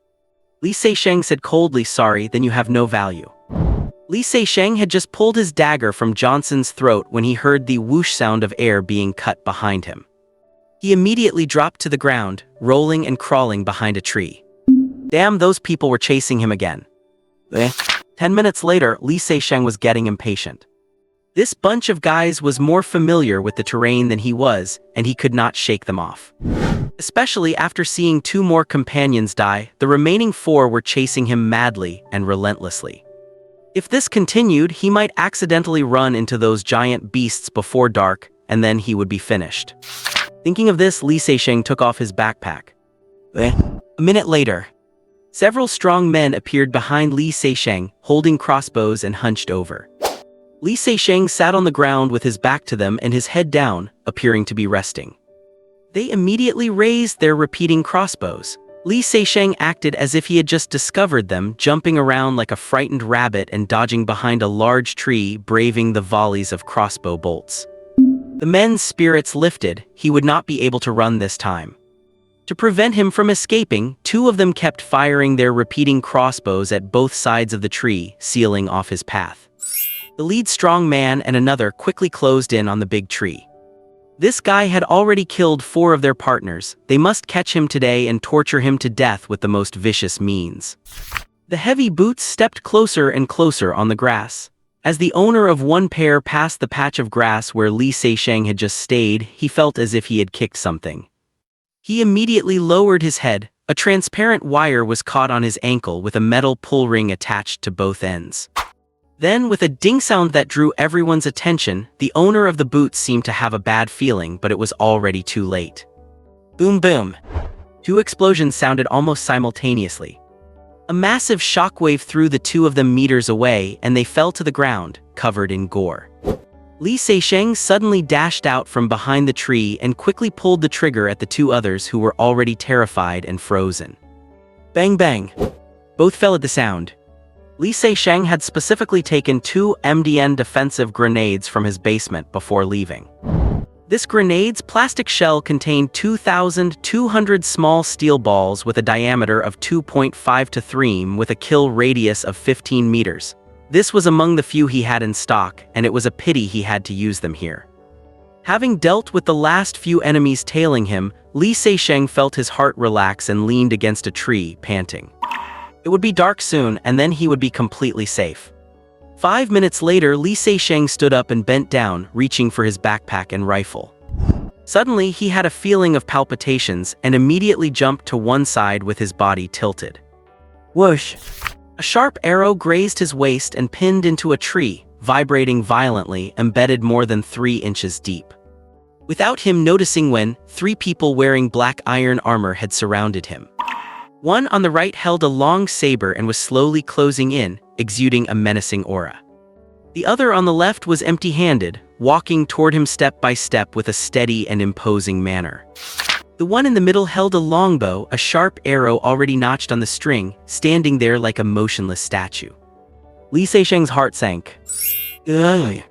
Li Sheng said coldly. Sorry, then you have no value. Li Sheng had just pulled his dagger from Johnson's throat when he heard the whoosh sound of air being cut behind him. He immediately dropped to the ground, rolling and crawling behind a tree. Damn, those people were chasing him again. 10 minutes later, Li Sheng was getting impatient. This bunch of guys was more familiar with the terrain than he was, and he could not shake them off. Especially after seeing two more companions die, the remaining four were chasing him madly and relentlessly. If this continued, he might accidentally run into those giant beasts before dark, and then he would be finished. Thinking of this, Li Sheng took off his backpack. A minute later, several strong men appeared behind Li Sheng, holding crossbows and hunched over. Li Sheng sat on the ground with his back to them and his head down, appearing to be resting. They immediately raised their repeating crossbows. Li Sheng acted as if he had just discovered them, jumping around like a frightened rabbit and dodging behind a large tree, braving the volleys of crossbow bolts. The men's spirits lifted. He would not be able to run this time. To prevent him from escaping, two of them kept firing their repeating crossbows at both sides of the tree, sealing off his path. The lead strong man and another quickly closed in on the big tree. This guy had already killed 4 of their partners. They must catch him today and torture him to death with the most vicious means. The heavy boots stepped closer and closer on the grass. As the owner of one pair passed the patch of grass where Li Seisheng had just stayed, he felt as if he had kicked something. He immediately lowered his head. A transparent wire was caught on his ankle with a metal pull ring attached to both ends. Then, with a ding sound that drew everyone's attention, the owner of the boots seemed to have a bad feeling, but it was already too late. Boom boom. 2 explosions sounded almost simultaneously. A massive shockwave threw the 2 of them meters away, and they fell to the ground, covered in gore. Li Seisheng suddenly dashed out from behind the tree and quickly pulled the trigger at the 2 others who were already terrified and frozen. Bang bang. Both fell at the sound. Li Seisheng had specifically taken 2 MDN defensive grenades from his basement before leaving. This grenade's plastic shell contained 2,200 small steel balls with a diameter of 2.5 to 3 with a kill radius of 15 meters. This was among the few he had in stock, and it was a pity he had to use them here. Having dealt with the last few enemies tailing him, Li Seisheng felt his heart relax and leaned against a tree, panting. It would be dark soon, and then he would be completely safe. 5 minutes later, Li Seisheng stood up and bent down, reaching for his backpack and rifle. Suddenly, he had a feeling of palpitations and immediately jumped to one side with his body tilted. Whoosh! A sharp arrow grazed his waist and pinned into a tree, vibrating violently, embedded more than 3 inches deep. Without him noticing when, 3 people wearing black iron armor had surrounded him. One on the right held a long saber and was slowly closing in, exuding a menacing aura. The other on the left was empty-handed, walking toward him step by step with a steady and imposing manner. The one in the middle held a longbow, a sharp arrow already notched on the string, standing there like a motionless statue. Li Seisheng's heart sank. Ugh.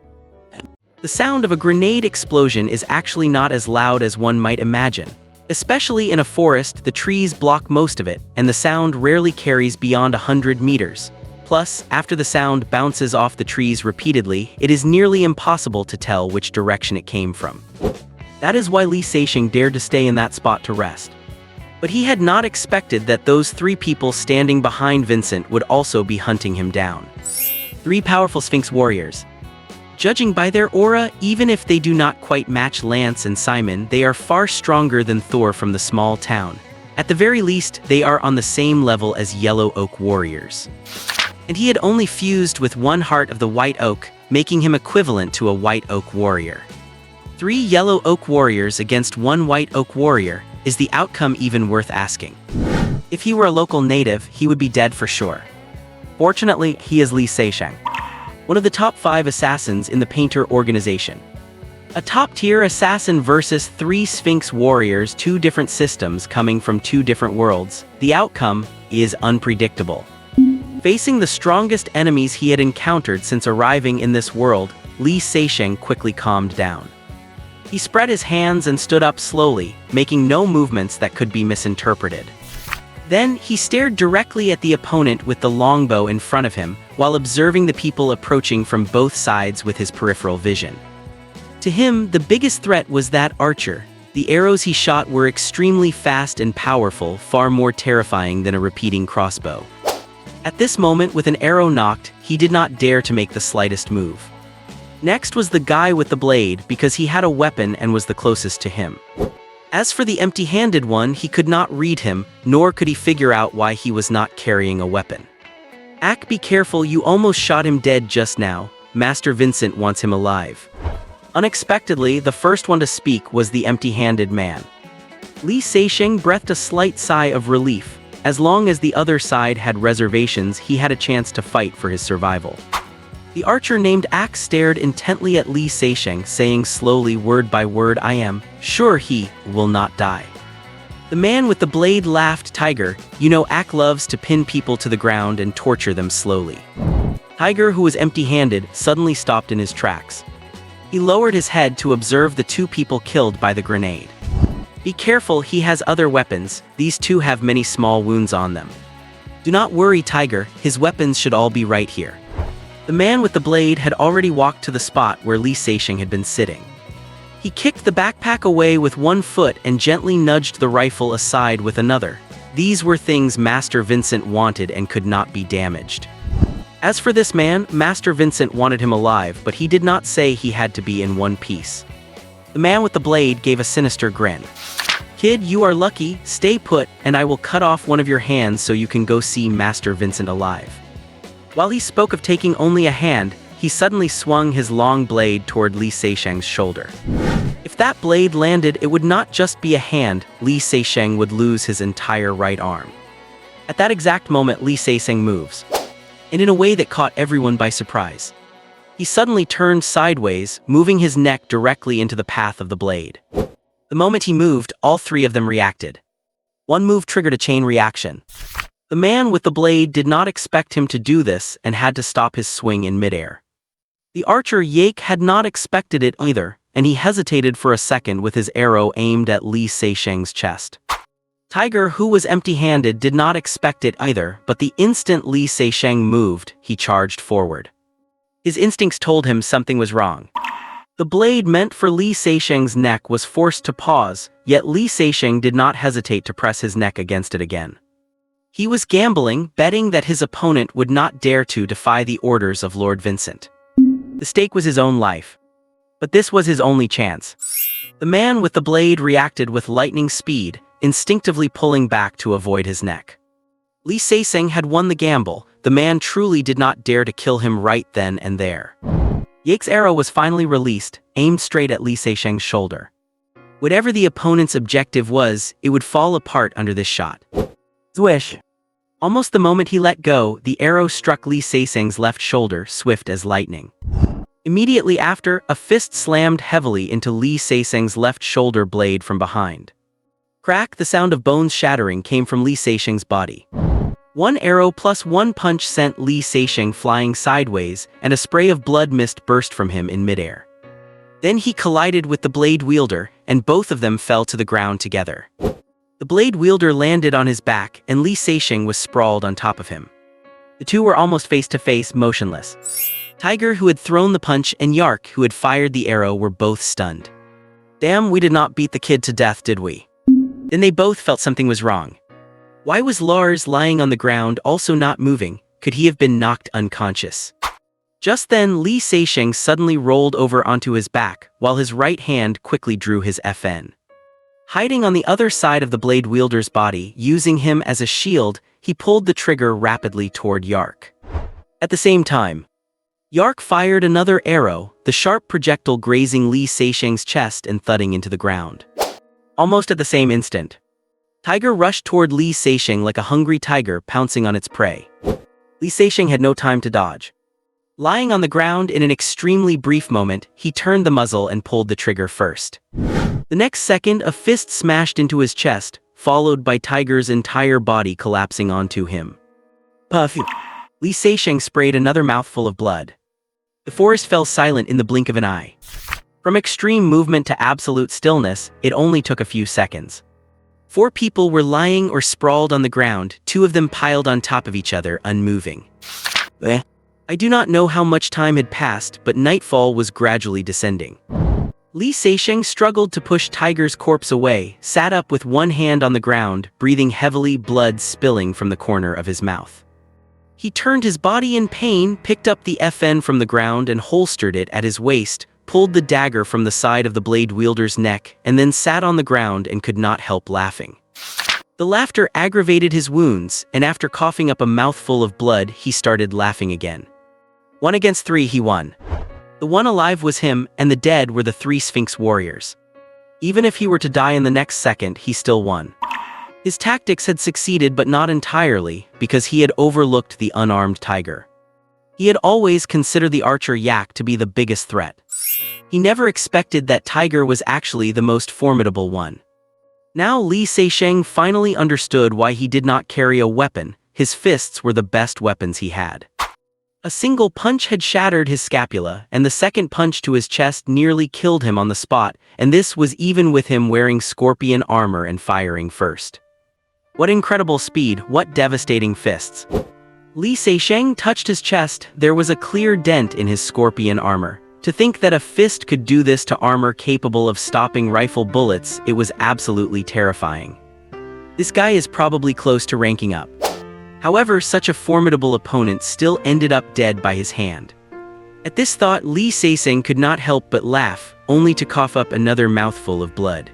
The sound of a grenade explosion is actually not as loud as one might imagine. Especially in a forest, the trees block most of it, and the sound rarely carries beyond 100 meters. Plus, after the sound bounces off the trees repeatedly, it is nearly impossible to tell which direction it came from. That is why Li Seisheng dared to stay in that spot to rest. But he had not expected that those 3 people standing behind Vincent would also be hunting him down. 3 powerful Sphinx warriors. Judging by their aura, even if they do not quite match Lance and Simon, they are far stronger than Thor from the small town. At the very least, they are on the same level as Yellow Oak warriors. And he had only fused with 1 heart of the White Oak, making him equivalent to a White Oak warrior. 3 Yellow Oak warriors against 1 White Oak warrior, is the outcome even worth asking? If he were a local native, he would be dead for sure. Fortunately, he is Li Seisheng, one of the top 5 assassins in the Painter organization. A top-tier assassin versus 3 Sphinx warriors, 2 different systems coming from 2 different worlds. The outcome is unpredictable. Facing the strongest enemies he had encountered since arriving in this world, Li Seisheng quickly calmed down. He spread his hands and stood up slowly, making no movements that could be misinterpreted. Then, he stared directly at the opponent with the longbow in front of him, while observing the people approaching from both sides with his peripheral vision. To him, the biggest threat was that archer. The arrows he shot were extremely fast and powerful, far more terrifying than a repeating crossbow. At this moment, with an arrow knocked, he did not dare to make the slightest move. Next was the guy with the blade, because he had a weapon and was the closest to him. As for the empty-handed one, he could not read him, nor could he figure out why he was not carrying a weapon. Ack, be careful, you almost shot him dead just now. Master Vincent wants him alive. Unexpectedly, the first one to speak was the empty-handed man. Li Seisheng breathed a slight sigh of relief. As long as the other side had reservations, he had a chance to fight for his survival. The archer named Ack stared intently at Li Seisheng, saying slowly, word by word, I am sure he will not die. The man with the blade laughed. Tiger, you know Ack loves to pin people to the ground and torture them slowly. Tiger, who was empty-handed, suddenly stopped in his tracks. He lowered his head to observe the 2 people killed by the grenade. Be careful, he has other weapons. These 2 have many small wounds on them. Do not worry, Tiger, his weapons should all be right here. The man with the blade had already walked to the spot where Li Seisheng had been sitting. He kicked the backpack away with one foot and gently nudged the rifle aside with another. These were things Master Vincent wanted and could not be damaged. As for this man, Master Vincent wanted him alive, but he did not say he had to be in one piece. The man with the blade gave a sinister grin. "Kid, you are lucky, stay put, and I will cut off one of your hands so you can go see Master Vincent alive." While he spoke of taking only a hand, he suddenly swung his long blade toward Li Seixing's shoulder. If that blade landed, it would not just be a hand, Li Seixing would lose his entire right arm. At that exact moment, Li Seixing moves, and in a way that caught everyone by surprise. He suddenly turned sideways, moving his neck directly into the path of the blade. The moment he moved, all three of them reacted. One move triggered a chain reaction. The man with the blade did not expect him to do this and had to stop his swing in midair. The archer Yake had not expected it either, and he hesitated for a second with his arrow aimed at Li Seixing's chest. Tiger, who was empty-handed, did not expect it either, but the instant Li Seixing moved, he charged forward. His instincts told him something was wrong. The blade meant for Li Seixing's neck was forced to pause, yet Li Seixing did not hesitate to press his neck against it again. He was gambling, betting that his opponent would not dare to defy the orders of Lord Vincent. The stake was his own life. But this was his only chance. The man with the blade reacted with lightning speed, instinctively pulling back to avoid his neck. Li Seixing had won the gamble. The man truly did not dare to kill him right then and there. Yake's arrow was finally released, aimed straight at Li Seixing's shoulder. Whatever the opponent's objective was, it would fall apart under this shot. Swish! Almost the moment he let go, the arrow struck Li Seixing's left shoulder, swift as lightning. Immediately after, a fist slammed heavily into Li Seixing's left shoulder blade from behind. Crack! The sound of bones shattering came from Li Seixing's body. One arrow plus one punch sent Li Seixing flying sideways, and a spray of blood mist burst from him in midair. Then he collided with the blade wielder, and both of them fell to the ground together. The blade wielder landed on his back, and Li Seixing was sprawled on top of him. The two were almost face-to-face, motionless. Tiger, who had thrown the punch, and Yark, who had fired the arrow, were both stunned. Damn, we did not beat the kid to death, did we? Then they both felt something was wrong. Why was Lars lying on the ground, also not moving? Could he have been knocked unconscious? Just then, Li Seixing suddenly rolled over onto his back, while his right hand quickly drew his FN. Hiding on the other side of the blade wielder's body, using him as a shield, he pulled the trigger rapidly toward Yark. At the same time, Yark fired another arrow, the sharp projectile grazing Li Seixing's chest and thudding into the ground. Almost at the same instant, Tiger rushed toward Li Seixing like a hungry tiger pouncing on its prey. Li Seixing had no time to dodge. Lying on the ground in an extremely brief moment, he turned the muzzle and pulled the trigger first. The next second, a fist smashed into his chest, followed by Tiger's entire body collapsing onto him. Puff! Li Seixing sprayed another mouthful of blood. The forest fell silent in the blink of an eye. From extreme movement to absolute stillness, it only took a few seconds. 4 people were lying or sprawled on the ground, 2 of them piled on top of each other, unmoving. I do not know how much time had passed, but nightfall was gradually descending. Li Seixing struggled to push Tiger's corpse away, sat up with one hand on the ground, breathing heavily, blood spilling from the corner of his mouth. He turned his body in pain, picked up the FN from the ground and holstered it at his waist, pulled the dagger from the side of the blade wielder's neck, and then sat on the ground and could not help laughing. The laughter aggravated his wounds, and after coughing up a mouthful of blood, he started laughing again. 1 against 3 he won. The one alive was him, and the dead were the 3 Sphinx warriors. Even if he were to die in the next second, he still won. His tactics had succeeded, but not entirely, because he had overlooked the unarmed Tiger. He had always considered the archer Yak to be the biggest threat. He never expected that Tiger was actually the most formidable one. Now Li Seixing finally understood why he did not carry a weapon. His fists were the best weapons he had. A single punch had shattered his scapula, and the second punch to his chest nearly killed him on the spot, and this was even with him wearing scorpion armor and firing first. What incredible speed, what devastating fists. Li Seixing touched his chest. There was a clear dent in his scorpion armor. To think that a fist could do this to armor capable of stopping rifle bullets, it was absolutely terrifying. This guy is probably close to ranking up. However, such a formidable opponent still ended up dead by his hand. At this thought, Lee Se-seng could not help but laugh, only to cough up another mouthful of blood.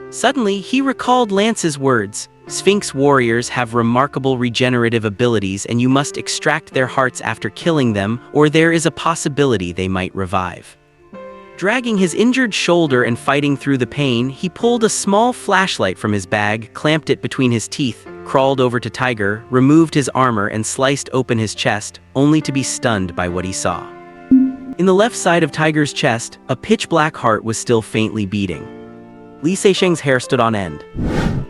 Suddenly, he recalled Lance's words, "Sphinx warriors have remarkable regenerative abilities and you must extract their hearts after killing them, or there is a possibility they might revive." Dragging his injured shoulder and fighting through the pain, he pulled a small flashlight from his bag, clamped it between his teeth, crawled over to Tiger, removed his armor and sliced open his chest, only to be stunned by what he saw. In the left side of Tiger's chest, a pitch-black heart was still faintly beating. Lee Se-seng's hair stood on end.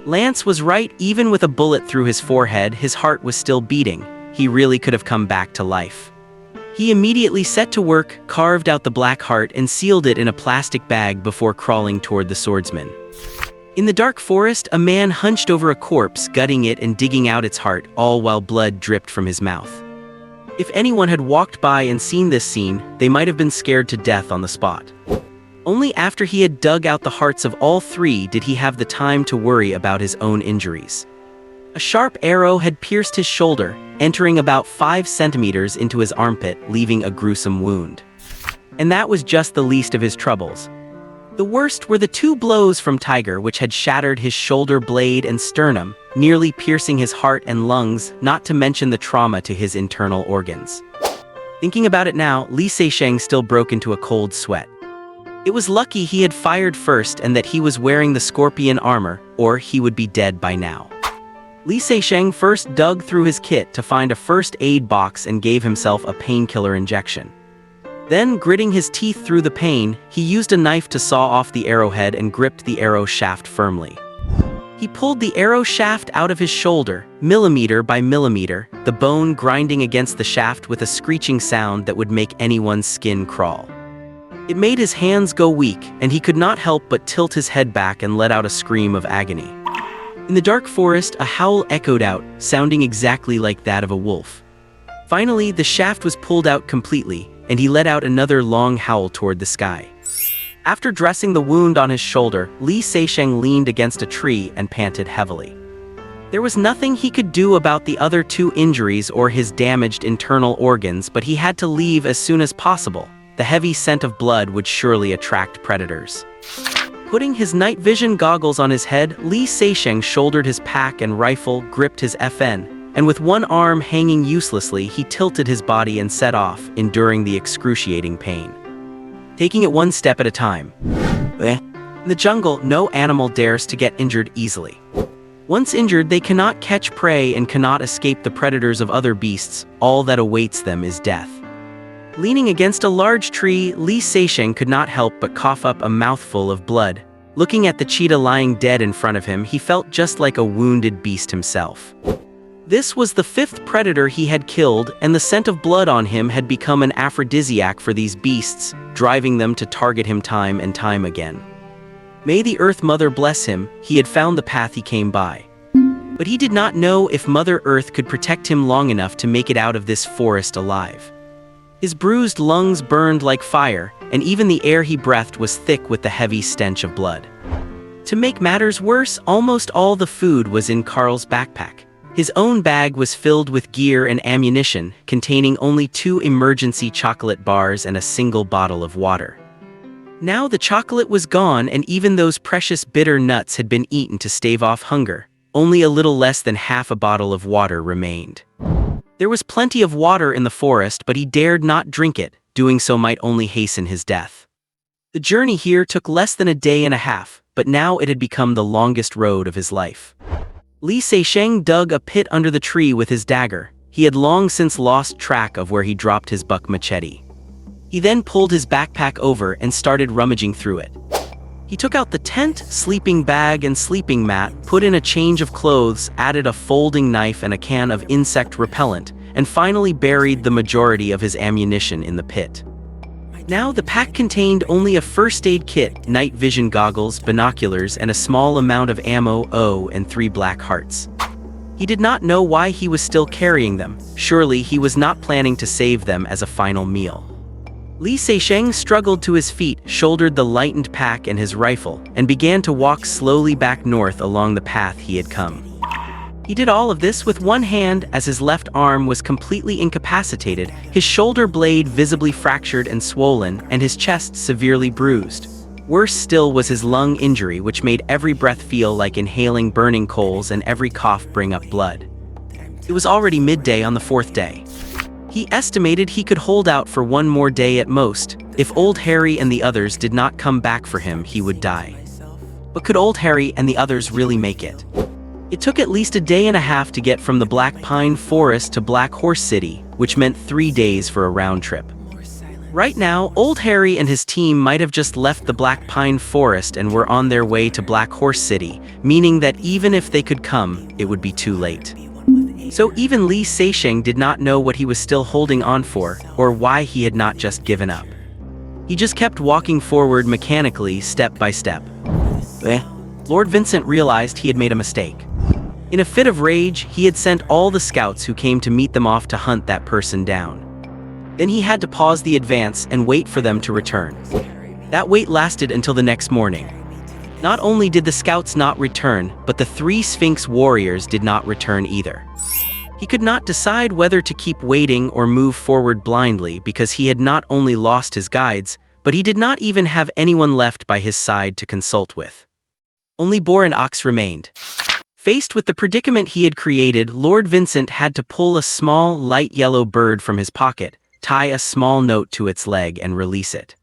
Lance was right, even with a bullet through his forehead, his heart was still beating. He really could have come back to life. He immediately set to work, carved out the black heart and sealed it in a plastic bag before crawling toward the swordsman. In the dark forest, a man hunched over a corpse, gutting it and digging out its heart, all while blood dripped from his mouth. If anyone had walked by and seen this scene, they might have been scared to death on the spot. Only after he had dug out the hearts of all three did he have the time to worry about his own injuries. A sharp arrow had pierced his shoulder, entering about 5 centimeters into his armpit, leaving a gruesome wound. And that was just the least of his troubles. The worst were the 2 blows from Tiger, which had shattered his shoulder blade and sternum, nearly piercing his heart and lungs, not to mention the trauma to his internal organs. Thinking about it now, Lee Se-seng still broke into a cold sweat. It was lucky he had fired first and that he was wearing the scorpion armor, or he would be dead by now. Lee Se-seng first dug through his kit to find a first aid box and gave himself a painkiller injection. Then, gritting his teeth through the pain, he used a knife to saw off the arrowhead and gripped the arrow shaft firmly. He pulled the arrow shaft out of his shoulder, millimeter by millimeter, the bone grinding against the shaft with a screeching sound that would make anyone's skin crawl. It made his hands go weak, and he could not help but tilt his head back and let out a scream of agony. In the dark forest, a howl echoed out, sounding exactly like that of a wolf. Finally, the shaft was pulled out completely, and he let out another long howl toward the sky. After dressing the wound on his shoulder, Lee Se-seng leaned against a tree and panted heavily. There was nothing he could do about the other 2 injuries or his damaged internal organs, but he had to leave as soon as possible. The heavy scent of blood would surely attract predators. Putting his night vision goggles on his head, Lee Se-seng shouldered his pack and rifle, gripped his FN, and with one arm hanging uselessly, he tilted his body and set off, enduring the excruciating pain. Taking it one step at a time. In the jungle, no animal dares to get injured easily. Once injured, they cannot catch prey and cannot escape the predators of other beasts. All that awaits them is death. Leaning against a large tree, Lee Se-seng could not help but cough up a mouthful of blood. Looking at the cheetah lying dead in front of him, he felt just like a wounded beast himself. This was the 5th predator he had killed, and the scent of blood on him had become an aphrodisiac for these beasts, driving them to target him time and time again. May the Earth Mother bless him, he had found the path he came by. But he did not know if Mother Earth could protect him long enough to make it out of this forest alive. His bruised lungs burned like fire, and even the air he breathed was thick with the heavy stench of blood. To make matters worse, almost all the food was in Carl's backpack. His own bag was filled with gear and ammunition, containing only 2 emergency chocolate bars and a single bottle of water. Now the chocolate was gone, and even those precious bitter nuts had been eaten to stave off hunger. Only a little less than half a bottle of water remained. There was plenty of water in the forest, but he dared not drink it. Doing so might only hasten his death. The journey here took less than a day and a half, but now it had become the longest road of his life. Lee Se-seng dug a pit under the tree with his dagger. He had long since lost track of where he dropped his buck machete. He then pulled his backpack over and started rummaging through it. He took out the tent, sleeping bag, and sleeping mat, put in a change of clothes, added a folding knife and a can of insect repellent, and finally buried the majority of his ammunition in the pit. Now the pack contained only a first aid kit, night vision goggles, binoculars, and a small amount of ammo, and 3 black hearts. He did not know why he was still carrying them. Surely he was not planning to save them as a final meal. Li Seixing struggled to his feet, shouldered the lightened pack and his rifle, and began to walk slowly back north along the path he had come. He did all of this with one hand, as his left arm was completely incapacitated, his shoulder blade visibly fractured and swollen, and his chest severely bruised. Worse still was his lung injury, which made every breath feel like inhaling burning coals and every cough bring up blood. It was already midday on the fourth day. He estimated he could hold out for one more day at most. If Old Harry and the others did not come back for him, he would die. But could Old Harry and the others really make it? It took at least a day and a half to get from the Black Pine Forest to Black Horse City, which meant 3 days for a round trip. Right now, Old Harry and his team might have just left the Black Pine Forest and were on their way to Black Horse City, meaning that even if they could come, it would be too late. So even Li Seixing did not know what he was still holding on for, or why he had not just given up. He just kept walking forward mechanically, step by step. Lord Vincent realized he had made a mistake. In a fit of rage, he had sent all the scouts who came to meet them off to hunt that person down. Then he had to pause the advance and wait for them to return. That wait lasted until the next morning. Not only did the scouts not return, but the 3 Sphinx warriors did not return either. He could not decide whether to keep waiting or move forward blindly because he had not only lost his guides, but he did not even have anyone left by his side to consult with. Only Boar and Ox remained. Faced with the predicament he had created, Lord Vincent had to pull a small, light yellow bird from his pocket, tie a small note to its leg, and release it.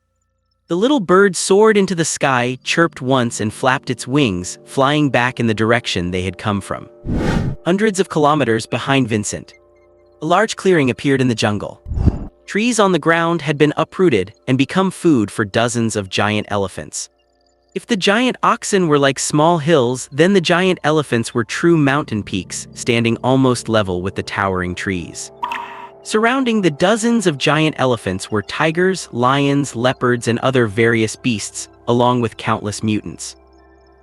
The little bird soared into the sky, chirped once, and flapped its wings, flying back in the direction they had come from. Hundreds of kilometers behind Vincent, a large clearing appeared in the jungle. Trees on the ground had been uprooted and become food for dozens of giant elephants. If the giant oxen were like small hills, then the giant elephants were true mountain peaks, standing almost level with the towering trees. Surrounding the dozens of giant elephants were tigers, lions, leopards, and other various beasts, along with countless mutants.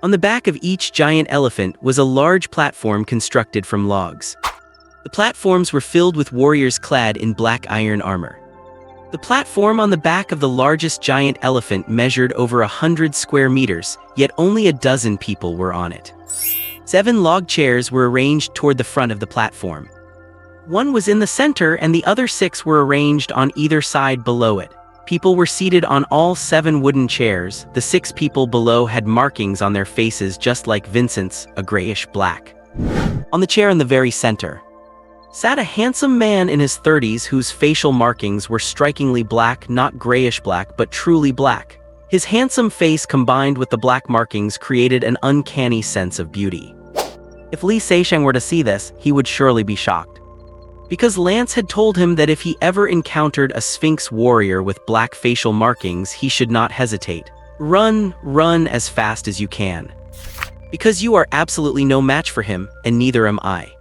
On the back of each giant elephant was a large platform constructed from logs. The platforms were filled with warriors clad in black iron armor. The platform on the back of the largest giant elephant measured over 100 square meters, yet only a dozen people were on it. 7 log chairs were arranged toward the front of the platform. One was in the center and the other 6 were arranged on either side below it. People were seated on all 7 wooden chairs. The 6 people below had markings on their faces just like Vincent's, a grayish black. On the chair in the very center sat a handsome man in his 30s whose facial markings were strikingly black, not grayish black, but truly black. His handsome face combined with the black markings created an uncanny sense of beauty. If Li Seixing were to see this, he would surely be shocked. Because Lance had told him that if he ever encountered a Sphinx warrior with black facial markings, he should not hesitate. Run as fast as you can. Because you are absolutely no match for him, and neither am I.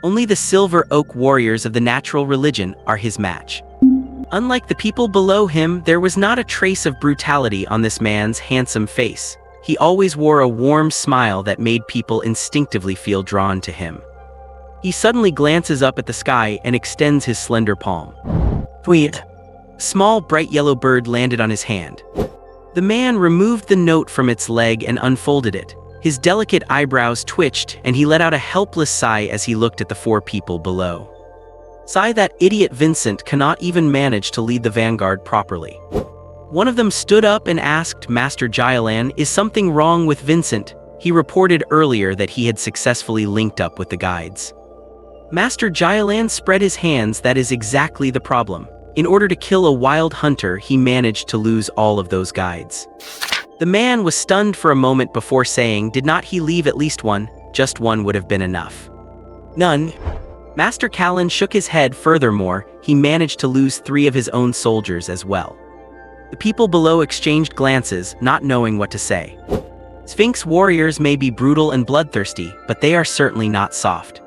Only the Silver Oak warriors of the natural religion are his match. Unlike the people below him, there was not a trace of brutality on this man's handsome face. He always wore a warm smile that made people instinctively feel drawn to him. He suddenly glances up at the sky and extends his slender palm. Tweet. A small, bright yellow bird landed on his hand. The man removed the note from its leg and unfolded it. His delicate eyebrows twitched, and he let out a helpless sigh as he looked at the 4 people below. Sigh, that idiot Vincent cannot even manage to lead the vanguard properly. One of them stood up and asked Master Jailan, "Is something wrong with Vincent?" He reported earlier that he had successfully linked up with the guides. Master Jailan spread his hands. That is exactly the problem. In order to kill a wild hunter, he managed to lose all of those guides. The man was stunned for a moment before saying, "Did not he leave at least one? Just one would have been enough." None. Master Callan shook his head. Furthermore, he managed to lose 3 of his own soldiers as well. The people below exchanged glances, not knowing what to say. Sphinx warriors may be brutal and bloodthirsty, but they are certainly not soft.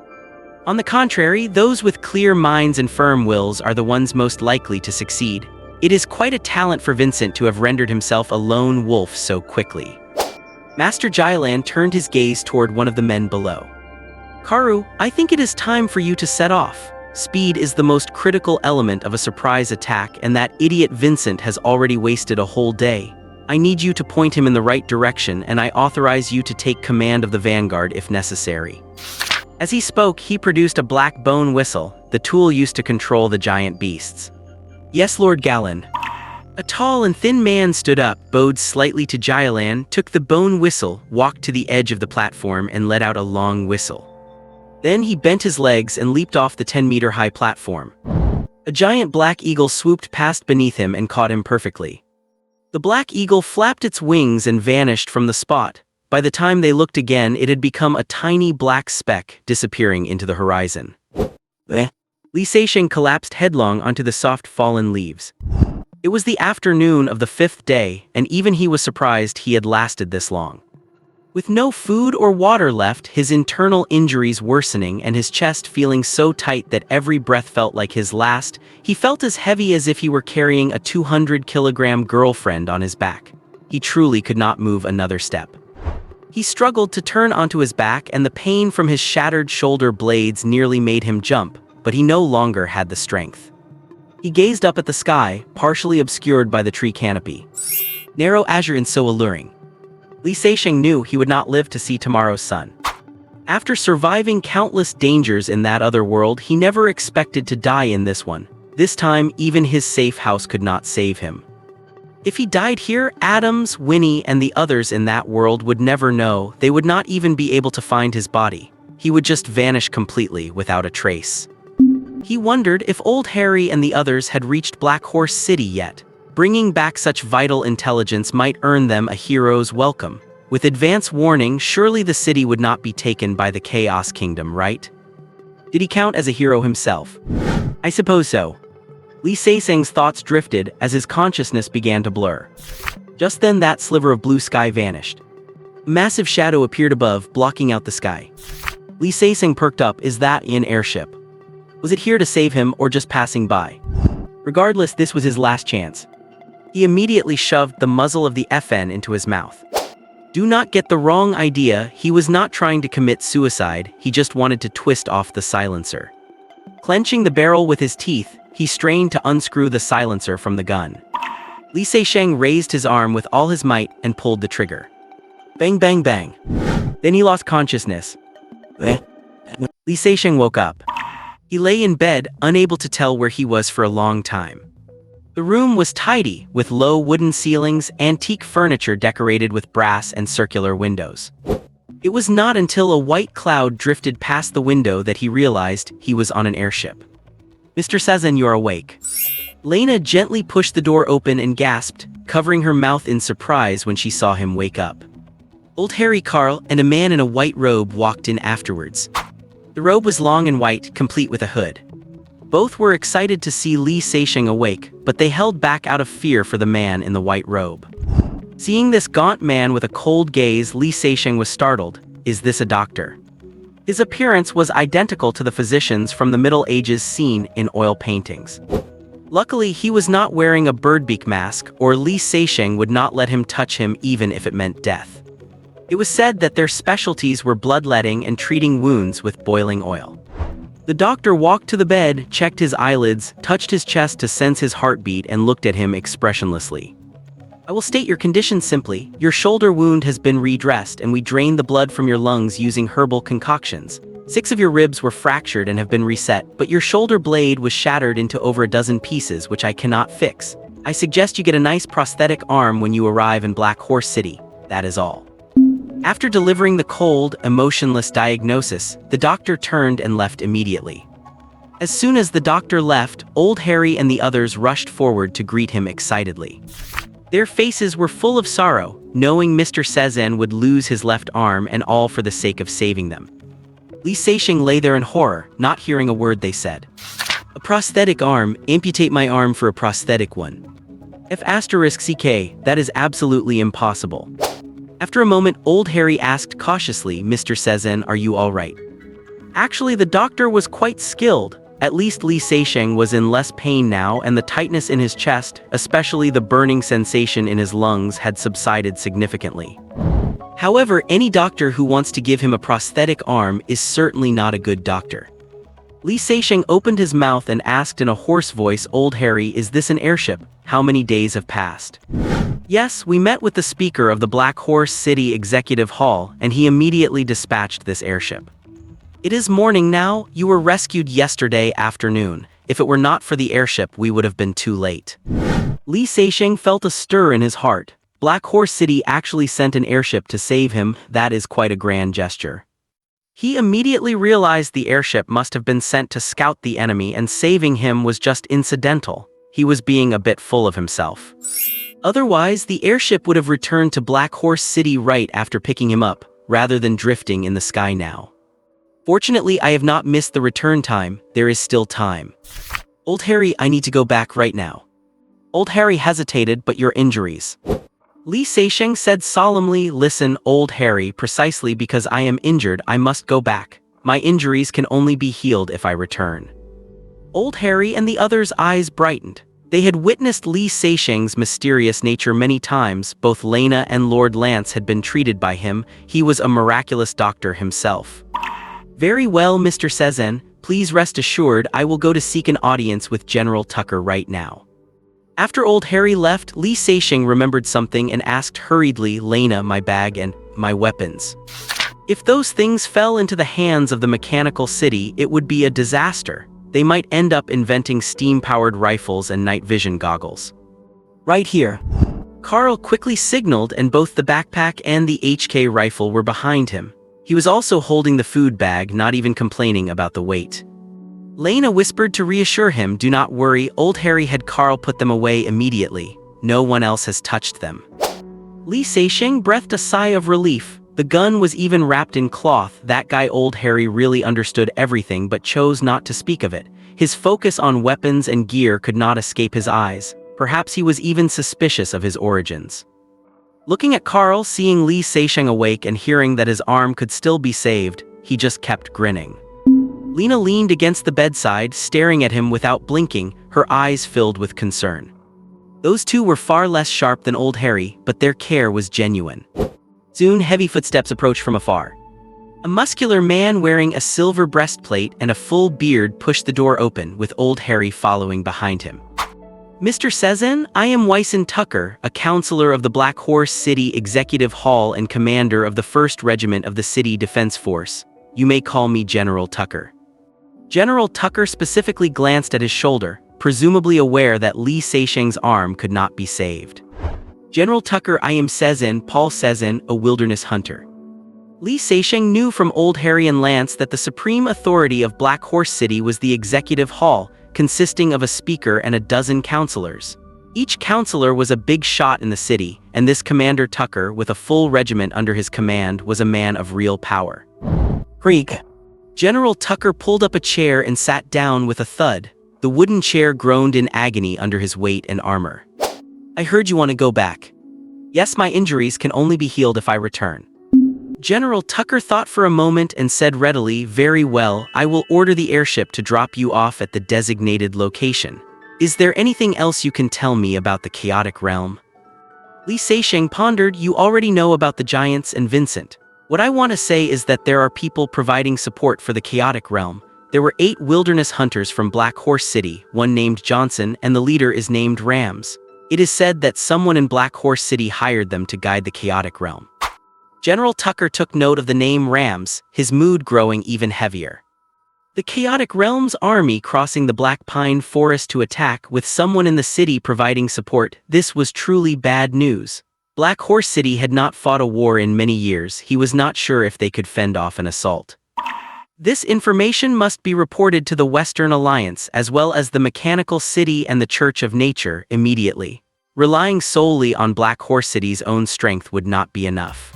On the contrary, those with clear minds and firm wills are the ones most likely to succeed. It is quite a talent for Vincent to have rendered himself a lone wolf so quickly. Master Jailan turned his gaze toward one of the men below. "Karu, I think it is time for you to set off. Speed is the most critical element of a surprise attack, and that idiot Vincent has already wasted a whole day. I need you to point him in the right direction, and I authorize you to take command of the vanguard if necessary." As he spoke, he produced a black bone whistle, the tool used to control the giant beasts. "Yes, Lord Galen." A tall and thin man stood up, bowed slightly to Jyalan, took the bone whistle, walked to the edge of the platform, and let out a long whistle. Then he bent his legs and leaped off the 10-meter-high platform. A giant black eagle swooped past beneath him and caught him perfectly. The black eagle flapped its wings and vanished from the spot. By the time they looked again, it had become a tiny black speck, disappearing into the horizon. Li Seixing collapsed headlong onto the soft fallen leaves. It was the afternoon of the 5th day, and even he was surprised he had lasted this long. With no food or water left, his internal injuries worsening and his chest feeling so tight that every breath felt like his last, he felt as heavy as if he were carrying a 200-kilogram girlfriend on his back. He truly could not move another step. He struggled to turn onto his back, and the pain from his shattered shoulder blades nearly made him jump, but he no longer had the strength. He gazed up at the sky, partially obscured by the tree canopy. Narrow azure and so alluring. Li Seixing knew he would not live to see tomorrow's sun. After surviving countless dangers in that other world, he never expected to die in this one. This time, even his safe house could not save him. If he died here, Adams, Winnie, and the others in that world would never know. They would not even be able to find his body. He would just vanish completely without a trace. He wondered if old Harry and the others had reached Black Horse City yet. Bringing back such vital intelligence might earn them a hero's welcome. With advance warning, surely the city would not be taken by the Chaos Kingdom, right? Did he count as a hero himself? I suppose so. Li Seixing's thoughts drifted as his consciousness began to blur. Just then that sliver of blue sky vanished. A massive shadow appeared above, blocking out the sky. Li Seixing perked up. Is that an airship? Was it here to save him or just passing by? Regardless, this was his last chance. He immediately shoved the muzzle of the FN into his mouth. Do not get the wrong idea, he was not trying to commit suicide, he just wanted to twist off the silencer. Clenching the barrel with his teeth, he strained to unscrew the silencer from the gun. Li Seixing raised his arm with all his might and pulled the trigger. Bang bang bang. Then he lost consciousness. Li Seixing woke up. He lay in bed, unable to tell where he was for a long time. The room was tidy, with low wooden ceilings, antique furniture decorated with brass and circular windows. It was not until a white cloud drifted past the window that he realized he was on an airship. Mr. Sazin, you're awake. Lena gently pushed the door open and gasped, covering her mouth in surprise when she saw him wake up. Old Harry Carl and a man in a white robe walked in afterwards. The robe was long and white, complete with a hood. Both were excited to see Li Seixing awake, but they held back out of fear for the man in the white robe. Seeing this gaunt man with a cold gaze, Li Seixing was startled. Is this a doctor? His appearance was identical to the physicians from the Middle Ages seen in oil paintings. Luckily, he was not wearing a birdbeak mask, or Li Seixing would not let him touch him even if it meant death. It was said that their specialties were bloodletting and treating wounds with boiling oil. The doctor walked to the bed, checked his eyelids, touched his chest to sense his heartbeat, and looked at him expressionlessly. I will state your condition simply. Your shoulder wound has been redressed, and we drained the blood from your lungs using herbal concoctions. 6 of your ribs were fractured and have been reset, but your shoulder blade was shattered into over a dozen pieces, which I cannot fix. I suggest you get a nice prosthetic arm when you arrive in Black Horse City. That is all. After delivering the cold, emotionless diagnosis, the doctor turned and left immediately. As soon as the doctor left, old Harry and the others rushed forward to greet him excitedly. Their faces were full of sorrow, knowing Mr. Sezin would lose his left arm, and all for the sake of saving them. Li Seixing lay there in horror, not hearing a word they said. A prosthetic arm, amputate my arm for a prosthetic one. F***CK, that is absolutely impossible. After a moment, old Harry asked cautiously, Mr. Sezin, are you all right? Actually, the doctor was quite skilled. At least Li Seixing was in less pain now, and the tightness in his chest, especially the burning sensation in his lungs, had subsided significantly. However, any doctor who wants to give him a prosthetic arm is certainly not a good doctor. Li Seixing opened his mouth and asked in a hoarse voice, "Old Harry, is this an airship? How many days have passed?" "Yes, we met with the speaker of the Black Horse City Executive Hall, and he immediately dispatched this airship. It is morning now. You were rescued yesterday afternoon. If it were not for the airship, we would have been too late." Li Seixing felt a stir in his heart. Black Horse City actually sent an airship to save him. That is quite a grand gesture. He immediately realized the airship must have been sent to scout the enemy, and saving him was just incidental. He was being a bit full of himself. Otherwise, the airship would have returned to Black Horse City right after picking him up, rather than drifting in the sky now. "Fortunately, I have not missed the return time. There is still time. Old Harry, I need to go back right now." Old Harry hesitated, "But your injuries?" Li Seixing said solemnly, "Listen, Old Harry, precisely because I am injured, I must go back. My injuries can only be healed if I return." Old Harry and the others' eyes brightened. They had witnessed Li Seixing's mysterious nature many times. Both Lena and Lord Lance had been treated by him. He was a miraculous doctor himself. "Very well, Mr. Sezen, please rest assured I will go to seek an audience with General Tucker right now." After Old Harry left, Li Seixing remembered something and asked hurriedly, "Lena, my bag and my weapons. If those things fell into the hands of the mechanical city, it would be a disaster. They might end up inventing steam-powered rifles and night vision goggles." "Right here." Carl quickly signaled, and both the backpack and the HK rifle were behind him. He was also holding the food bag, not even complaining about the weight. Lena whispered to reassure him, "Do not worry, Old Harry had Carl put them away immediately. No one else has touched them." Li Seixing breathed a sigh of relief. The gun was even wrapped in cloth. That guy Old Harry really understood everything but chose not to speak of it. His focus on weapons and gear could not escape his eyes. Perhaps he was even suspicious of his origins. Looking at Carl, seeing Li Seixing awake and hearing that his arm could still be saved, he just kept grinning. Lena leaned against the bedside, staring at him without blinking, her eyes filled with concern. Those two were far less sharp than Old Harry, but their care was genuine. Soon, heavy footsteps approached from afar. A muscular man wearing a silver breastplate and a full beard pushed the door open, with Old Harry following behind him. "Mr. Sezen, I am Wyson Tucker, a counselor of the Black Horse City Executive Hall and commander of the 1st Regiment of the City Defense Force. You may call me General Tucker." General Tucker specifically glanced at his shoulder, presumably aware that Li Seixing's arm could not be saved. "General Tucker, I am Sezen, Paul Sezen, a wilderness hunter." Li Seixing knew from Old Harry and Lance that the supreme authority of Black Horse City was the Executive Hall, consisting of a speaker and a dozen counselors. Each counselor was a big shot in the city, and this Commander Tucker, with a full regiment under his command, was a man of real power. "Creak." General Tucker pulled up a chair and sat down with a thud. The wooden chair groaned in agony under his weight and armor. "I heard you want to go back." "Yes, my injuries can only be healed if I return." General Tucker thought for a moment and said readily, "Very well, I will order the airship to drop you off at the designated location. Is there anything else you can tell me about the chaotic realm?" Li Seixing pondered. "You already know about the giants and Vincent. What I want to say is that there are people providing support for the chaotic realm. There were 8 wilderness hunters from Black Horse City, one named Johnson, and the leader is named Rams. It is said that someone in Black Horse City hired them to guide the chaotic realm." General Tucker took note of the name Rams, his mood growing even heavier. The chaotic realm's army crossing the Black Pine Forest to attack, with someone in the city providing support. This was truly bad news. Black Horse City had not fought a war in many years. He was not sure if they could fend off an assault. This information must be reported to the Western Alliance, as well as the Mechanical City and the Church of Nature, immediately. Relying solely on Black Horse City's own strength would not be enough.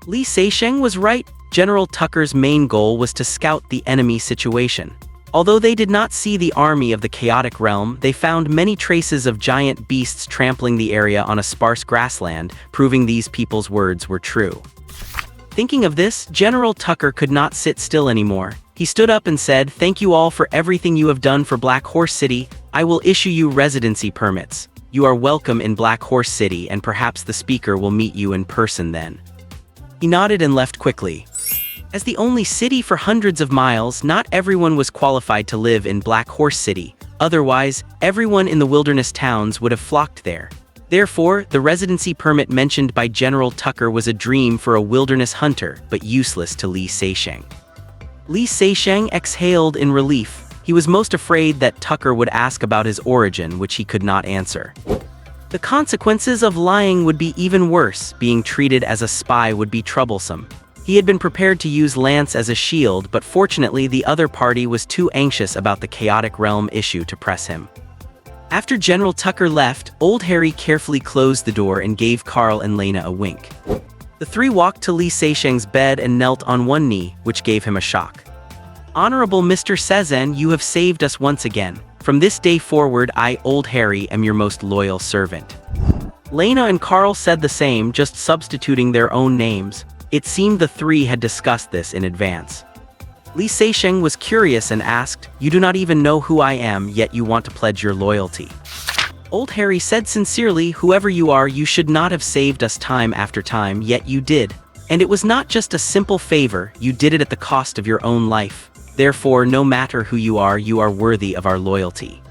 Li Seixing was right. General Tucker's main goal was to scout the enemy situation. Although they did not see the army of the chaotic realm, they found many traces of giant beasts trampling the area on a sparse grassland, proving these people's words were true. Thinking of this, General Tucker could not sit still anymore. He stood up and said, "Thank you all for everything you have done for Black Horse City. I will issue you residency permits. You are welcome in Black Horse City, and perhaps the speaker will meet you in person then." He nodded and left quickly. As the only city for hundreds of miles, not everyone was qualified to live in Black Horse City. Otherwise, everyone in the wilderness towns would have flocked there. Therefore, the residency permit mentioned by General Tucker was a dream for a wilderness hunter, but useless to Li Seixing. Li Seixing exhaled in relief. He was most afraid that Tucker would ask about his origin, which he could not answer. The consequences of lying would be even worse. Being treated as a spy would be troublesome. He had been prepared to use Lance as a shield, but fortunately the other party was too anxious about the chaotic realm issue to press him. After General Tucker left, Old Harry carefully closed the door and gave Carl and Lena a wink. The three walked to Li Seixing's bed and knelt on one knee, which gave him a shock. "Honorable Mr. Sezen, you have saved us once again. From this day forward, I, Old Harry, am your most loyal servant." Lena and Carl said the same, just substituting their own names. It seemed the three had discussed this in advance. Li Seixing was curious and asked, "You do not even know who I am, yet you want to pledge your loyalty." Old Harry said sincerely, "Whoever you are, you should not have saved us time after time, yet you did. And it was not just a simple favor, you did it at the cost of your own life. Therefore, no matter who you are worthy of our loyalty."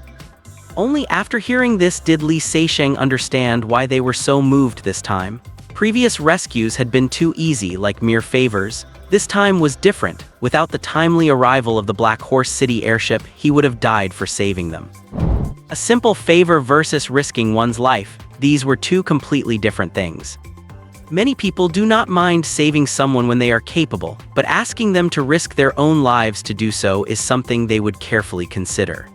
Only after hearing this did Li Seixing understand why they were so moved this time. Previous rescues had been too easy, like mere favors. This time was different. Without the timely arrival of the Black Horse City airship, he would have died for saving them. A simple favor versus risking one's life. These were two completely different things. Many people do not mind saving someone when they are capable, but asking them to risk their own lives to do so is something they would carefully consider.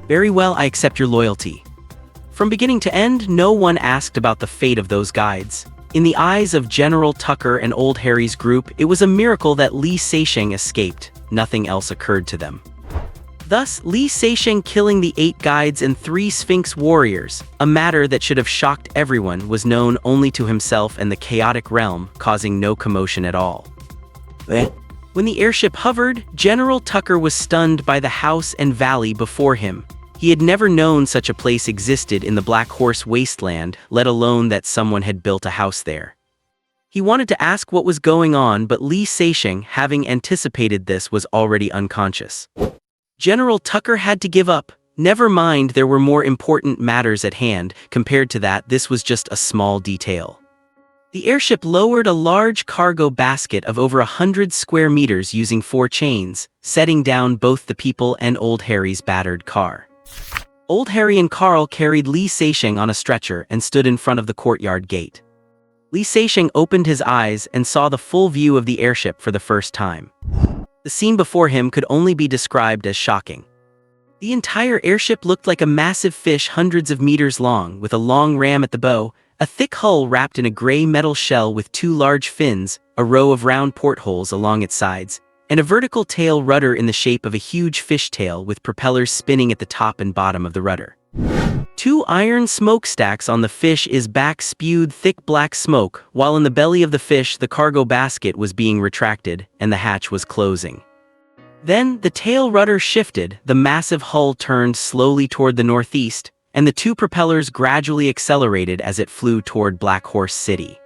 "Very well, I accept your loyalty." From beginning to end, no one asked about the fate of those guides. In the eyes of General Tucker and Old Harry's group, it was a miracle that Li Seixing escaped. Nothing else occurred to them. Thus, Li Seixing killing the 8 guides and 3 Sphinx warriors, a matter that should have shocked everyone, was known only to himself and the chaotic realm, causing no commotion at all. When the airship hovered, General Tucker was stunned by the house and valley before him. He had never known such a place existed in the Black Horse Wasteland, let alone that someone had built a house there. He wanted to ask what was going on, but Li Seixing, having anticipated this, was already unconscious. General Tucker had to give up. Never mind, there were more important matters at hand. Compared to that, this was just a small detail. The airship lowered a large cargo basket of over 100 square meters using 4 chains, setting down both the people and Old Harry's battered car. Old Harry and Carl carried Li Seixing on a stretcher and stood in front of the courtyard gate. Li Seixing opened his eyes and saw the full view of the airship for the first time. The scene before him could only be described as shocking. The entire airship looked like a massive fish hundreds of meters long, with a long ram at the bow, a thick hull wrapped in a gray metal shell with 2 large fins, a row of round portholes along its sides, and a vertical tail rudder in the shape of a huge fishtail with propellers spinning at the top and bottom of the rudder. 2 iron smokestacks on the fish's back spewed thick black smoke, while in the belly of the fish the cargo basket was being retracted and the hatch was closing. Then, the tail rudder shifted, the massive hull turned slowly toward the northeast, and the 2 propellers gradually accelerated as it flew toward Black Horse City.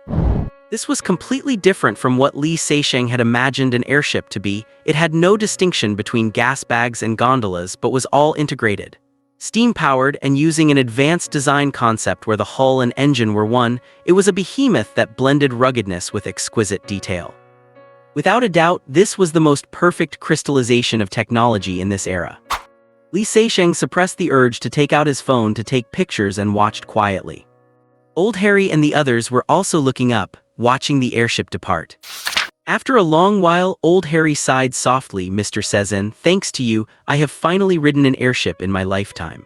This was completely different from what Li Seixing had imagined an airship to be. It had no distinction between gas bags and gondolas, but was all integrated. Steam-powered and using an advanced design concept where the hull and engine were one, it was a behemoth that blended ruggedness with exquisite detail. Without a doubt, this was the most perfect crystallization of technology in this era. Li Seixing suppressed the urge to take out his phone to take pictures and watched quietly. Old Harry and the others were also looking up, watching the airship depart. After a long while, Old Harry sighed softly. "Mr. Sezen, thanks to you, I have finally ridden an airship in my lifetime."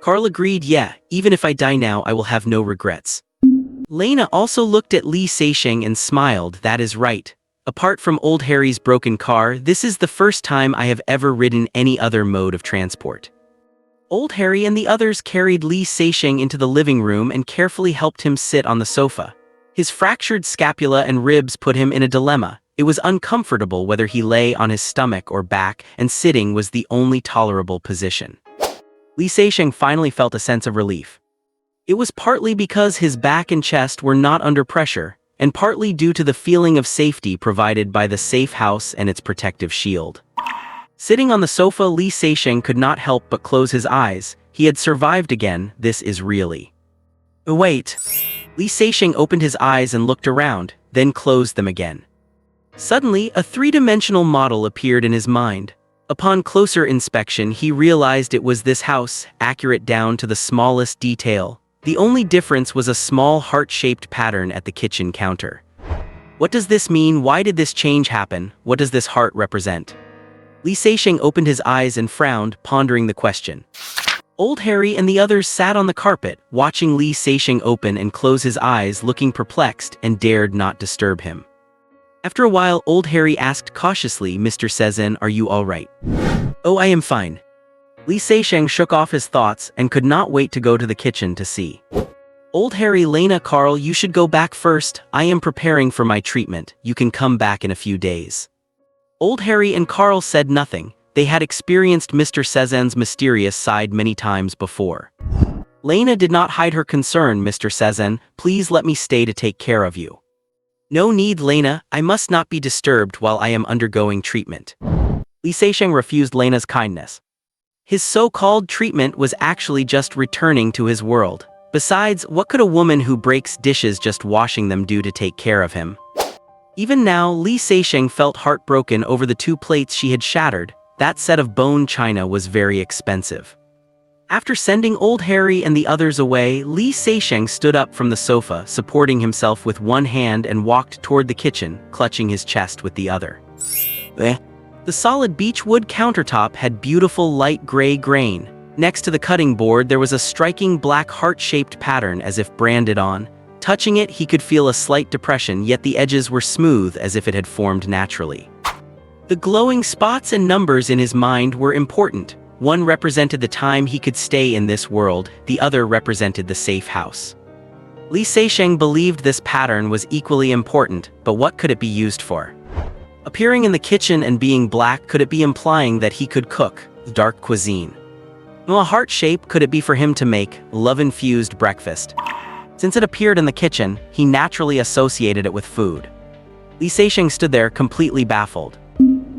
Carl agreed, "Yeah, even if I die now, I will have no regrets." Lena also looked at Li Seixing and smiled. "That is right. Apart from Old Harry's broken car, this is the first time I have ever ridden any other mode of transport." Old Harry and the others carried Li Seixing into the living room and carefully helped him sit on the sofa. His fractured scapula and ribs put him in a dilemma. It was uncomfortable whether he lay on his stomach or back, and sitting was the only tolerable position. Li Seixing finally felt a sense of relief. It was partly because his back and chest were not under pressure, and partly due to the feeling of safety provided by the safe house and its protective shield. Sitting on the sofa, Li Seixing could not help but close his eyes. He had survived again. This is really... Wait. Li Seixing opened his eyes and looked around, then closed them again. Suddenly, a three-dimensional model appeared in his mind. Upon closer inspection, he realized it was this house, accurate down to the smallest detail. The only difference was a small heart-shaped pattern at the kitchen counter. What does this mean? Why did this change happen? What does this heart represent? Li Seixing opened his eyes and frowned, pondering the question. Old Harry and the others sat on the carpet, watching Li Seixing open and close his eyes, looking perplexed, and dared not disturb him. After a while, Old Harry asked cautiously, "Mr. Sezin, are you all right?" "Oh, I am fine." Li Seixing shook off his thoughts and could not wait to go to the kitchen to see. "Old Harry, Lena, Carl, you should go back first. I am preparing for my treatment. You can come back in a few days." Old Harry and Carl said nothing. They had experienced Mr. Sezin's mysterious side many times before. Lena did not hide her concern. "Mr. Sezin, please let me stay to take care of you." "No need, Lena. I must not be disturbed while I am undergoing treatment." Li Seixing refused Lena's kindness. His so-called treatment was actually just returning to his world. Besides, what could a woman who breaks dishes just washing them do to take care of him? Even now, Li Seixing felt heartbroken over the 2 plates she had shattered. That set of bone china was very expensive. After sending Old Harry and the others away, Li Seixing stood up from the sofa, supporting himself with one hand, and walked toward the kitchen, clutching his chest with the other. The solid beechwood countertop had beautiful light gray grain. Next to the cutting board there was a striking black heart-shaped pattern as if branded on. Touching it, he could feel a slight depression, yet the edges were smooth as if it had formed naturally. The glowing spots and numbers in his mind were important. One represented the time he could stay in this world, the other represented the safe house. Li Seixing believed this pattern was equally important, but what could it be used for? Appearing in the kitchen and being black, could it be implying that he could cook dark cuisine? A heart shape, could it be for him to make love-infused breakfast? Since it appeared in the kitchen, he naturally associated it with food. Li Seixing stood there completely baffled.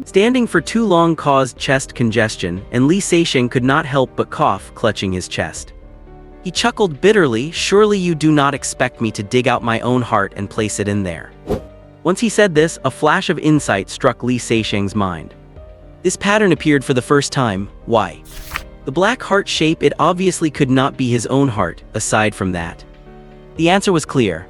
Standing for too long caused chest congestion, and Li Seixing could not help but cough, clutching his chest. He chuckled bitterly. "Surely you do not expect me to dig out my own heart and place it in there." Once he said this, a flash of insight struck Li Seixing's mind. This pattern appeared for the first time. Why? The black heart shape, it obviously could not be his own heart. Aside from that, the answer was clear.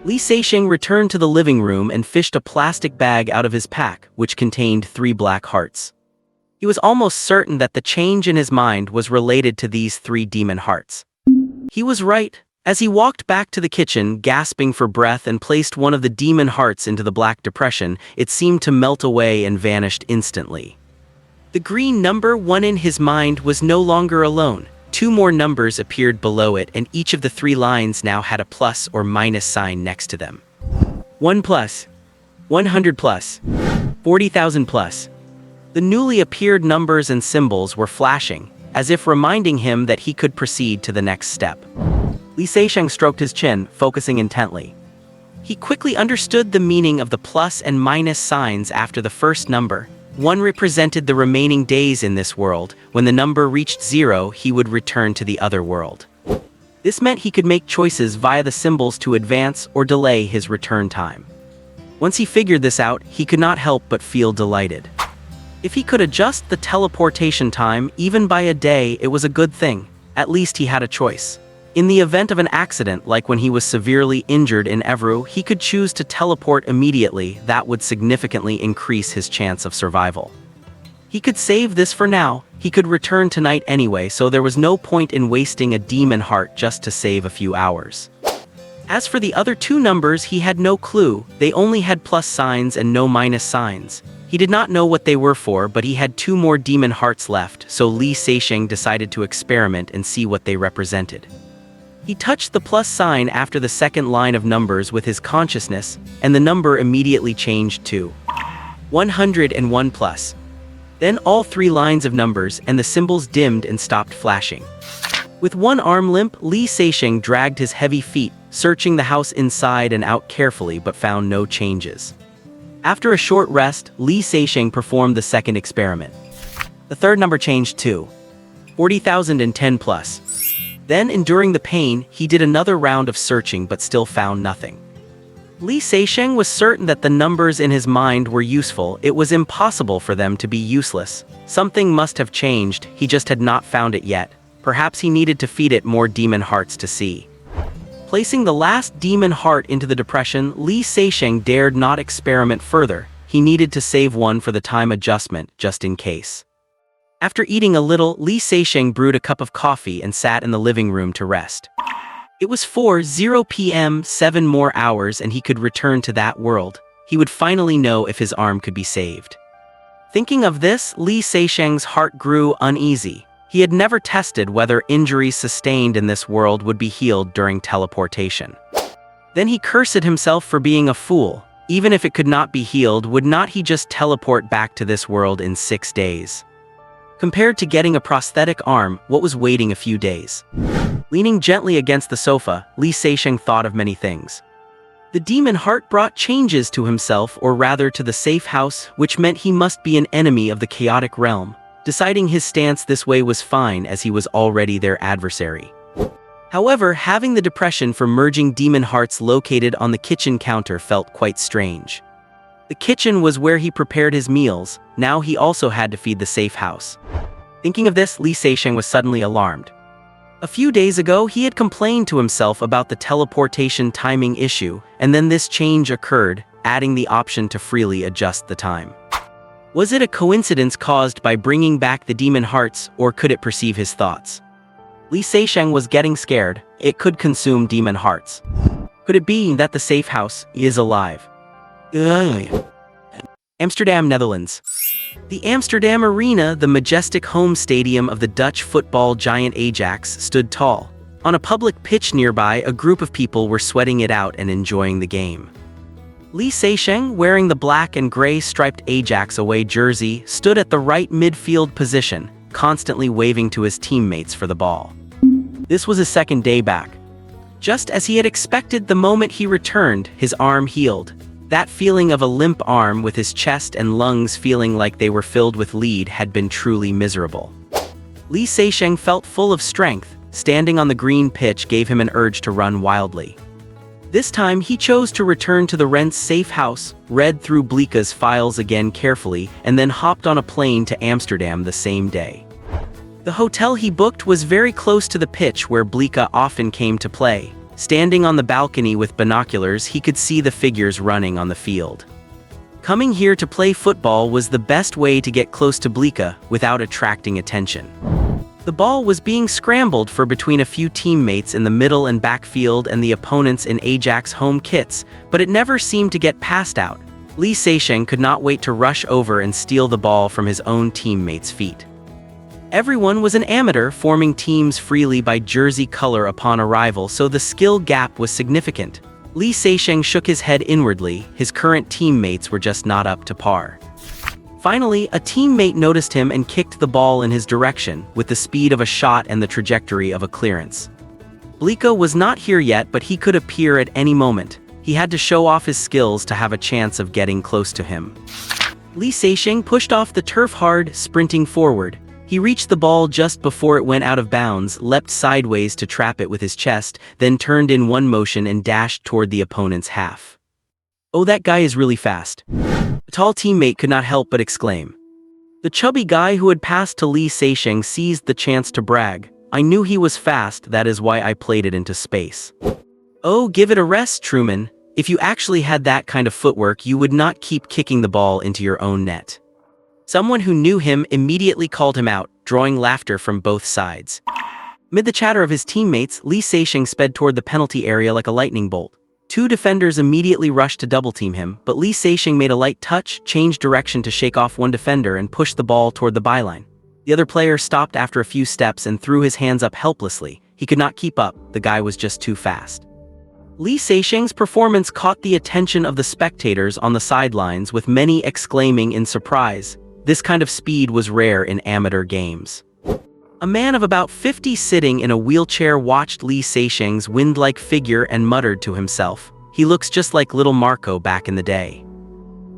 Li Seixing returned to the living room and fished a plastic bag out of his pack, which contained 3 black hearts. He was almost certain that the change in his mind was related to these 3 demon hearts. He was right. As he walked back to the kitchen, gasping for breath, and placed one of the demon hearts into the black depression, it seemed to melt away and vanished instantly. The green number 1 in his mind was no longer alone. 2 more numbers appeared below it, and each of the 3 lines now had a plus or minus sign next to them. 1 plus, 100 plus, 40,000 plus. The newly appeared numbers and symbols were flashing, as if reminding him that he could proceed to the next step. Li Seixing stroked his chin, focusing intently. He quickly understood the meaning of the plus and minus signs after the first number. 1 represented the remaining days in this world. When the number reached 0, he would return to the other world. This meant he could make choices via the symbols to advance or delay his return time. Once he figured this out, he could not help but feel delighted. If he could adjust the teleportation time even by a day, it was a good thing. At least he had a choice. In the event of an accident, like when he was severely injured in Evru, he could choose to teleport immediately. That would significantly increase his chance of survival. He could save this for now. He could return tonight anyway, so there was no point in wasting a demon heart just to save a few hours. As for the other 2 numbers, he had no clue. They only had plus signs and no minus signs. He did not know what they were for, but he had 2 more demon hearts left, so Li Seixing decided to experiment and see what they represented. He touched the plus sign after the second line of numbers with his consciousness, and the number immediately changed to 101 plus. Then all 3 lines of numbers and the symbols dimmed and stopped flashing. With one arm limp, Li Seixing dragged his heavy feet, searching the house inside and out carefully but found no changes. After a short rest, Li Seixing performed the second experiment. The third number changed to 40,010 plus. Then, enduring the pain, he did another round of searching but still found nothing. Li Seixing was certain that the numbers in his mind were useful. It was impossible for them to be useless. Something must have changed, he just had not found it yet. Perhaps he needed to feed it more demon hearts to see. Placing the last demon heart into the depression, Li Seixing dared not experiment further. He needed to save one for the time adjustment, just in case. After eating a little, Li Seixing brewed a cup of coffee and sat in the living room to rest. It was 4:00 p.m., 7 more hours, and he could return to that world. He would finally know if his arm could be saved. Thinking of this, Li Seixing's heart grew uneasy. He had never tested whether injuries sustained in this world would be healed during teleportation. Then he cursed himself for being a fool. Even if it could not be healed, would not he just teleport back to this world in 6 days? Compared to getting a prosthetic arm, what was waiting a few days? Leaning gently against the sofa, Li Seixing thought of many things. The demon heart brought changes to himself, or rather to the safe house, which meant he must be an enemy of the chaotic realm. Deciding his stance this way was fine, as he was already their adversary. However, having the depression for merging demon hearts located on the kitchen counter felt quite strange. The kitchen was where he prepared his meals. Now he also had to feed the safe house. Thinking of this, Li Seixing was suddenly alarmed. A few days ago, he had complained to himself about the teleportation timing issue, and then this change occurred, adding the option to freely adjust the time. Was it a coincidence caused by bringing back the demon hearts, or could it perceive his thoughts? Li Seixing was getting scared. It could consume demon hearts. Could it be that the safe house is alive? Amsterdam, Netherlands. The Amsterdam Arena, the majestic home stadium of the Dutch football giant Ajax, stood tall. On a public pitch nearby, a group of people were sweating it out and enjoying the game. Li Seixing, wearing the black and gray striped Ajax away jersey, stood at the right midfield position, constantly waving to his teammates for the ball. This was his second day back. Just as he had expected, the moment he returned, his arm healed. That feeling of a limp arm with his chest and lungs feeling like they were filled with lead had been truly miserable. Li Seixing felt full of strength. Standing on the green pitch gave him an urge to run wildly. This time, he chose to return to the rent's safe house, read through Blika's files again carefully, and then hopped on a plane to Amsterdam the same day. The hotel he booked was very close to the pitch where Blika often came to play. Standing on the balcony with binoculars, he could see the figures running on the field. Coming here to play football was the best way to get close to Blika without attracting attention. The ball was being scrambled for between a few teammates in the middle and backfield and the opponents in Ajax home kits, but it never seemed to get passed out. Li Seixing could not wait to rush over and steal the ball from his own teammates' feet. Everyone was an amateur, forming teams freely by jersey color upon arrival, so the skill gap was significant. Li Seixing shook his head inwardly. His current teammates were just not up to par. Finally, a teammate noticed him and kicked the ball in his direction, with the speed of a shot and the trajectory of a clearance. Blika was not here yet, but he could appear at any moment. He had to show off his skills to have a chance of getting close to him. Li Seixing pushed off the turf hard, sprinting forward. He reached the ball just before it went out of bounds, leapt sideways to trap it with his chest, then turned in one motion and dashed toward the opponent's half. "Oh, that guy is really fast." A tall teammate could not help but exclaim. The chubby guy who had passed to Li Seixing seized the chance to brag. "I knew he was fast, that is why I played it into space." "Oh, give it a rest, Truman. If you actually had that kind of footwork, you would not keep kicking the ball into your own net." Someone who knew him immediately called him out, drawing laughter from both sides. Amid the chatter of his teammates, Li Seixing sped toward the penalty area like a lightning bolt. Two defenders immediately rushed to double-team him, but Li Seixing made a light touch, changed direction to shake off one defender and pushed the ball toward the byline. The other player stopped after a few steps and threw his hands up helplessly. He could not keep up, the guy was just too fast. Li Seixing's performance caught the attention of the spectators on the sidelines, with many exclaiming in surprise. This kind of speed was rare in amateur games. A man of about 50 sitting in a wheelchair watched Li Seixing's wind-like figure and muttered to himself, "He looks just like little Marco back in the day."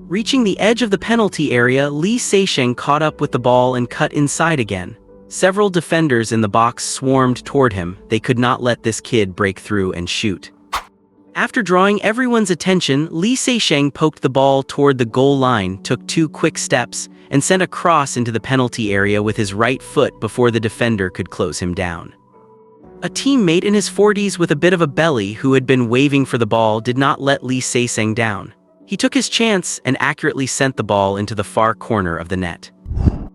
Reaching the edge of the penalty area, Li Seixing caught up with the ball and cut inside again. Several defenders in the box swarmed toward him. They could not let this kid break through and shoot. After drawing everyone's attention, Li Seixing poked the ball toward the goal line, took 2 quick steps, and sent a cross into the penalty area with his right foot before the defender could close him down. A teammate in his 40s with a bit of a belly who had been waving for the ball did not let Li Seixing down. He took his chance and accurately sent the ball into the far corner of the net.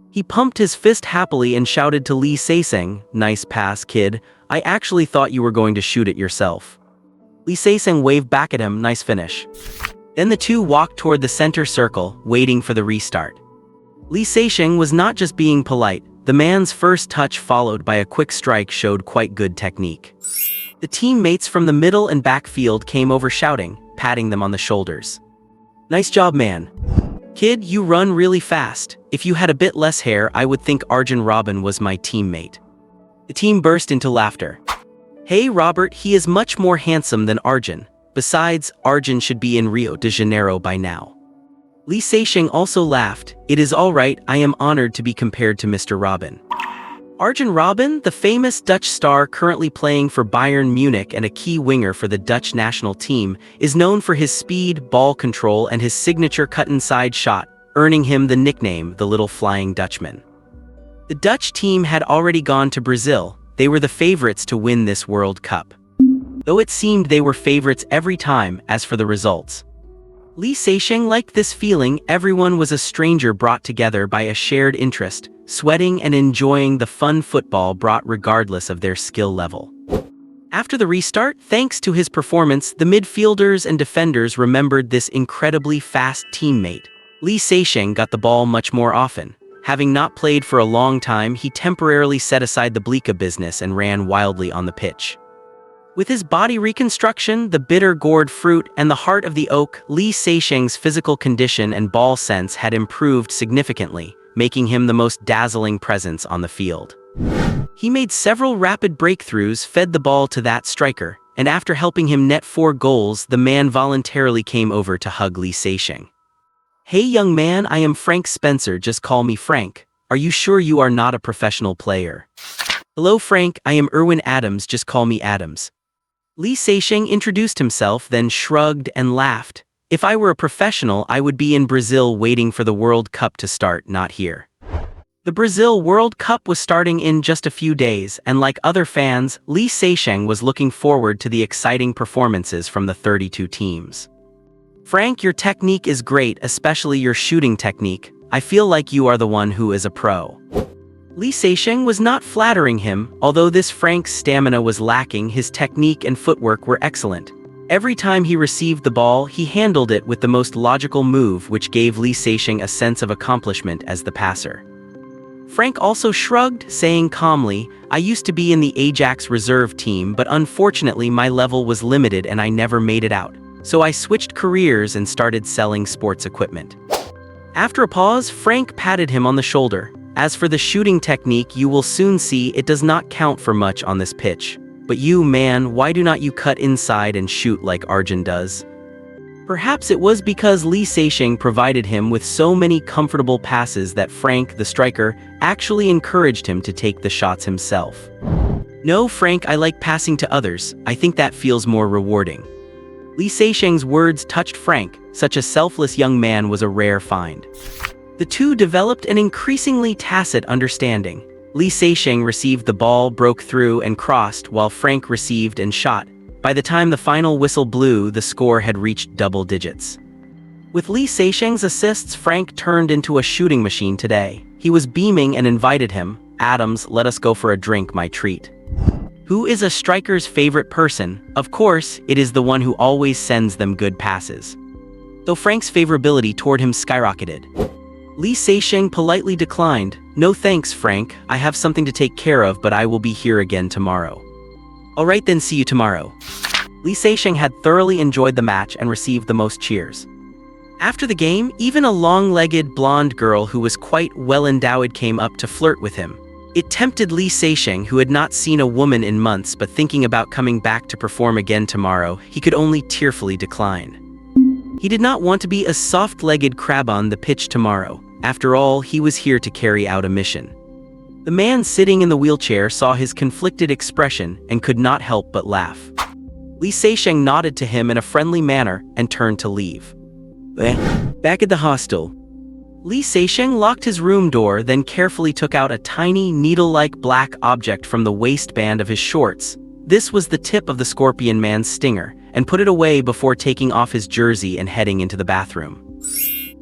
He pumped his fist happily and shouted to Li Seixing, "Nice pass, kid. I actually thought you were going to shoot it yourself." Li Seixing waved back at him, "Nice finish." Then the two walked toward the center circle, waiting for the restart. Li Seixing was not just being polite. The man's first touch followed by a quick strike showed quite good technique. The teammates from the middle and backfield came over shouting, patting them on the shoulders. "Nice job, man. Kid, you run really fast. If you had a bit less hair, I would think Arjun Robin was my teammate." The team burst into laughter. "Hey Robert, he is much more handsome than Arjun. Besides, Arjun should be in Rio de Janeiro by now." Li Seixing also laughed. "It is all right, I am honored to be compared to Mr. Robin." Arjen Robben, the famous Dutch star currently playing for Bayern Munich and a key winger for the Dutch national team, is known for his speed, ball control and his signature cut-inside shot, earning him the nickname the Little Flying Dutchman. The Dutch team had already gone to Brazil. They were the favorites to win this World Cup. Though it seemed they were favorites every time. As for the results, Li Seixing liked this feeling. Everyone was a stranger brought together by a shared interest, sweating and enjoying the fun football brought regardless of their skill level. After the restart, thanks to his performance, the midfielders and defenders remembered this incredibly fast teammate. Li Seixing got the ball much more often. Having not played for a long time, he temporarily set aside the Blika business and ran wildly on the pitch. With his body reconstruction, the bitter gourd fruit, and the heart of the oak, Li Seixing's physical condition and ball sense had improved significantly, making him the most dazzling presence on the field. He made several rapid breakthroughs, fed the ball to that striker, and after helping him net 4 goals, the man voluntarily came over to hug Li Seixing. "Hey young man, I am Frank Spencer, just call me Frank. Are you sure you are not a professional player?" "Hello Frank, I am Erwin Adams, just call me Adams." Li Seixing introduced himself, then shrugged and laughed. "If I were a professional, I would be in Brazil waiting for the World Cup to start, not here." The Brazil World Cup was starting in just a few days, and like other fans, Li Seixing was looking forward to the exciting performances from the 32 teams. "Frank, your technique is great, especially your shooting technique. I feel like you are the one who is a pro." Li Seixing was not flattering him. Although this Frank's stamina was lacking, his technique and footwork were excellent. Every time he received the ball, he handled it with the most logical move, which gave Li Seixing a sense of accomplishment as the passer. Frank also shrugged, saying calmly, "I used to be in the Ajax reserve team, but unfortunately my level was limited and I never made it out. So I switched careers and started selling sports equipment." After a pause, Frank patted him on the shoulder. "As for the shooting technique, you will soon see it does not count for much on this pitch. But you, man, why do not you cut inside and shoot like Arjun does?" Perhaps it was because Li Seixing provided him with so many comfortable passes that Frank, the striker, actually encouraged him to take the shots himself. "No, Frank, I like passing to others. I think that feels more rewarding." Li Seixing's words touched Frank. Such a selfless young man was a rare find. The two developed an increasingly tacit understanding. Li Seixing received the ball, broke through, and crossed, while Frank received and shot. By the time the final whistle blew, the score had reached double digits. With Li Seixing's assists, Frank turned into a shooting machine today. He was beaming and invited him. "Adams, let us go for a drink, my treat." Who is a striker's favorite person? Of course, it is the one who always sends them good passes. Though Frank's favorability toward him skyrocketed. Li Seixing politely declined. "No thanks, Frank. I have something to take care of, but I will be here again tomorrow." "All right then, see you tomorrow." Li Seixing had thoroughly enjoyed the match and received the most cheers. After the game, even a long-legged blonde girl who was quite well-endowed came up to flirt with him. It tempted Li Seixing, who had not seen a woman in months but thinking about coming back to perform again tomorrow. He could only tearfully decline. He did not want to be a soft-legged crab on the pitch tomorrow. After all, he was here to carry out a mission. The man sitting in the wheelchair saw his conflicted expression and could not help but laugh. Li Seixing nodded to him in a friendly manner and turned to leave. Back at the hostel, Li Seixing locked his room door, then carefully took out a tiny, needle-like black object from the waistband of his shorts. This was the tip of the Scorpion Man's stinger, and put it away before taking off his jersey and heading into the bathroom.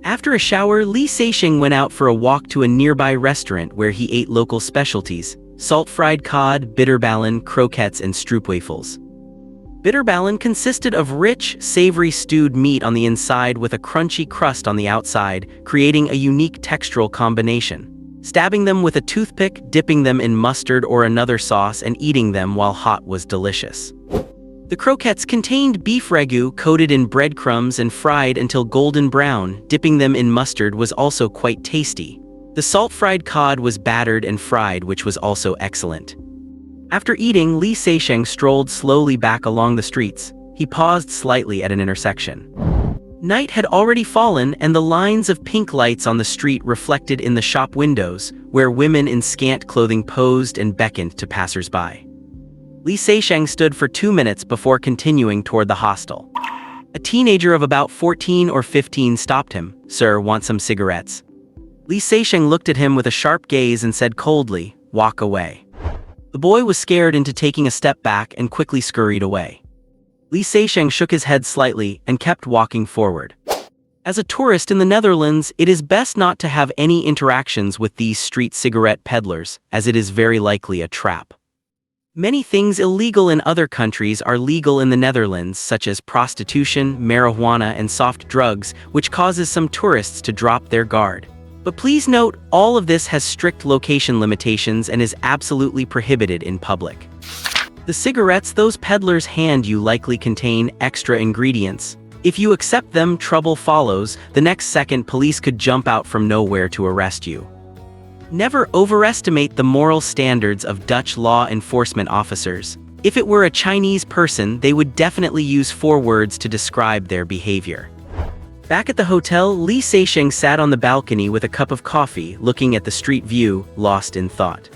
After a shower, Li Seixing went out for a walk to a nearby restaurant where he ate local specialties: salt-fried cod, bitterballen, croquettes, and stroopwafels. Bitterballen consisted of rich, savory stewed meat on the inside with a crunchy crust on the outside, creating a unique textural combination. Stabbing them with a toothpick, dipping them in mustard or another sauce, and eating them while hot was delicious. The croquettes contained beef ragu coated in breadcrumbs and fried until golden brown. Dipping them in mustard was also quite tasty. The salt-fried cod was battered and fried, which was also excellent. After eating, Li Seixing strolled slowly back along the streets. He paused slightly at an intersection. Night had already fallen, and the lines of pink lights on the street reflected in the shop windows, where women in scant clothing posed and beckoned to passers-by. Li Seixing stood for 2 minutes before continuing toward the hostel. A teenager of about 14 or 15 stopped him. "Sir, want some cigarettes?" Li Seixing looked at him with a sharp gaze and said coldly, "Walk away." The boy was scared into taking a step back and quickly scurried away. Li Seixing shook his head slightly and kept walking forward. As a tourist in the Netherlands, it is best not to have any interactions with these street cigarette peddlers, as it is very likely a trap. Many things illegal in other countries are legal in the Netherlands, such as prostitution, marijuana, and soft drugs, which causes some tourists to drop their guard. But please note, all of this has strict location limitations and is absolutely prohibited in public. The cigarettes those peddlers hand you likely contain extra ingredients. If you accept them, trouble follows. The next second, police could jump out from nowhere to arrest you. Never overestimate the moral standards of Dutch law enforcement officers. If it were a Chinese person, they would definitely use 4 words to describe their behavior. Back at the hotel, Li Seixing sat on the balcony with a cup of coffee, looking at the street view, lost in thought.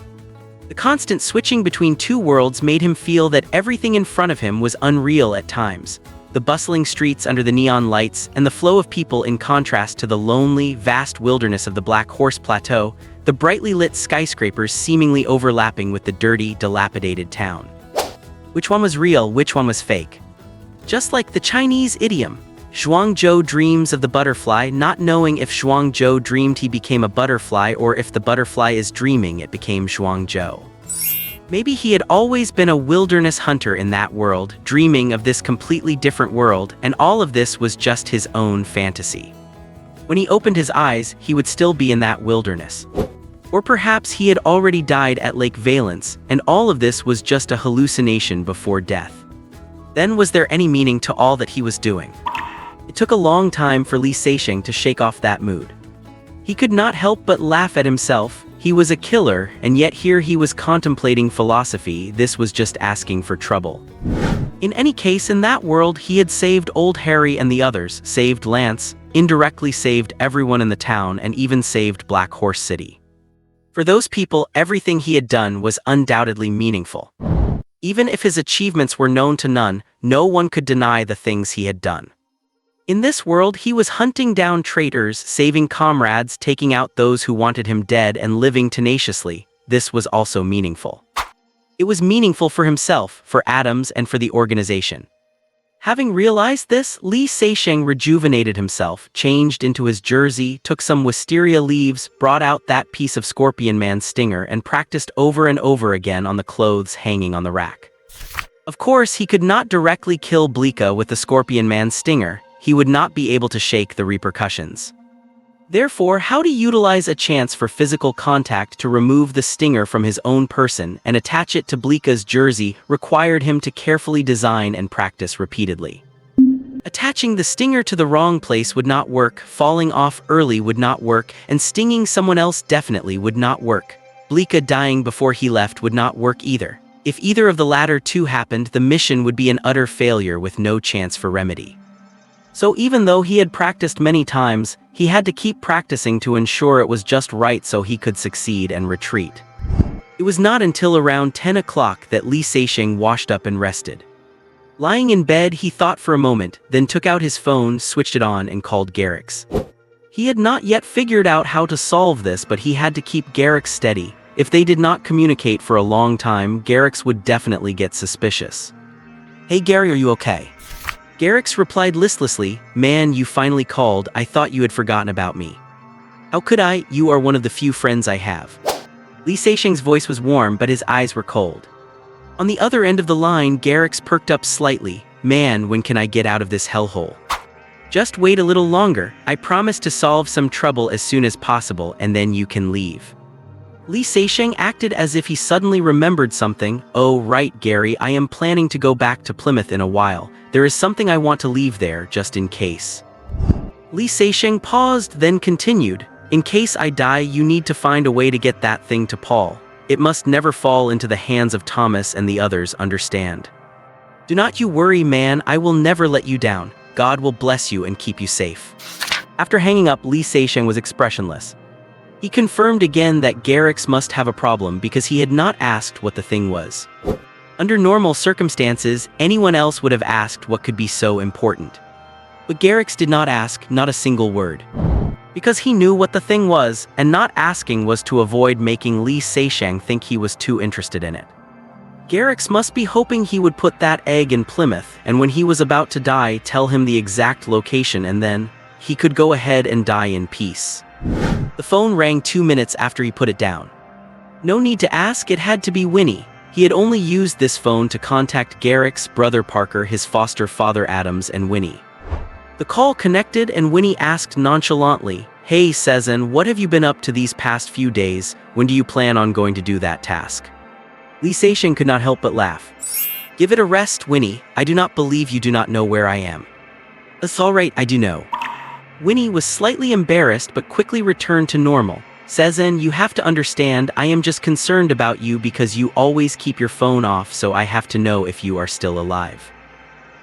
The constant switching between 2 worlds made him feel that everything in front of him was unreal at times. The bustling streets under the neon lights, and the flow of people in contrast to the lonely, vast wilderness of the Black Horse Plateau, the brightly lit skyscrapers seemingly overlapping with the dirty, dilapidated town. Which one was real, which one was fake? Just like the Chinese idiom, Zhuangzhou dreams of the butterfly, not knowing if Zhuangzhou dreamed he became a butterfly or if the butterfly is dreaming it became Zhuangzhou. Maybe he had always been a wilderness hunter in that world, dreaming of this completely different world, and all of this was just his own fantasy. When he opened his eyes, he would still be in that wilderness. Or perhaps he had already died at Lake Valence, and all of this was just a hallucination before death. Then was there any meaning to all that he was doing? It took a long time for Li Seixing to shake off that mood. He could not help but laugh at himself. He was a killer, and yet here he was contemplating philosophy. This was just asking for trouble. In any case, in that world, he had saved old Harry and the others, saved Lance, indirectly saved everyone in the town, and even saved Black Horse City. For those people, everything he had done was undoubtedly meaningful. Even if his achievements were known to none, no one could deny the things he had done. In this world, he was hunting down traitors, saving comrades, taking out those who wanted him dead, and living tenaciously. This was also meaningful. It was meaningful for himself, for Adams, and for the organization. Having realized this, Li Seixing rejuvenated himself, changed into his jersey, took some wisteria leaves, brought out that piece of Scorpion Man's stinger, and practiced over and over again on the clothes hanging on the rack. Of course, he could not directly kill Blika with the Scorpion Man's stinger. He would not be able to shake the repercussions. Therefore, how to utilize a chance for physical contact to remove the stinger from his own person and attach it to Blika's jersey required him to carefully design and practice repeatedly. Attaching the stinger to the wrong place would not work, falling off early would not work, and stinging someone else definitely would not work. Blika dying before he left would not work either. If either of the latter two happened, the mission would be an utter failure with no chance for remedy. So even though he had practiced many times, he had to keep practicing to ensure it was just right so he could succeed and retreat. It was not until around 10 o'clock that Li Seixing washed up and rested. Lying in bed, he thought for a moment, then took out his phone, switched it on, and called Garrix. He had not yet figured out how to solve this, but he had to keep Garrix steady. If they did not communicate for a long time, Garrix would definitely get suspicious. "Hey Gary, are you okay?" Garrix replied listlessly, "Man, you finally called. I thought you had forgotten about me." "How could I? You are one of the few friends I have." Li Seixing's voice was warm, but his eyes were cold. On the other end of the line, Garrix perked up slightly. "Man, when can I get out of this hellhole?" "Just wait a little longer. I promise to solve some trouble as soon as possible, and then you can leave." Li Seixing acted as if he suddenly remembered something. "Oh right, Gary, I am planning to go back to Plymouth in a while. There is something I want to leave there, just in case." Li Seixing paused, then continued, "In case I die, you need to find a way to get that thing to Paul. It must never fall into the hands of Thomas and the others, understand? Do not you worry, man, I will never let you down. God will bless you and keep you safe." After hanging up, Li Seixing was expressionless. He confirmed again that Garrix must have a problem because he had not asked what the thing was. Under normal circumstances, anyone else would have asked what could be so important. But Garrix did not ask, not a single word. Because he knew what the thing was, and not asking was to avoid making Li Seixing think he was too interested in it. Garrix must be hoping he would put that egg in Plymouth, and when he was about to die, tell him the exact location, and then he could go ahead and die in peace. The phone rang 2 minutes after he put it down. No need to ask, it had to be Winnie. He had only used this phone to contact Garrix, brother Parker, his foster father Adams, and Winnie. The call connected and Winnie asked nonchalantly, "Hey Cezanne, what have you been up to these past few days? When do you plan on going to do that task?" Li Seixing could not help but laugh. "Give it a rest, Winnie. I do not believe you do not know where I am." "It's all right, I do know." Winnie was slightly embarrassed but quickly returned to normal. "Cezanne, you have to understand, I am just concerned about you because you always keep your phone off, so I have to know if you are still alive."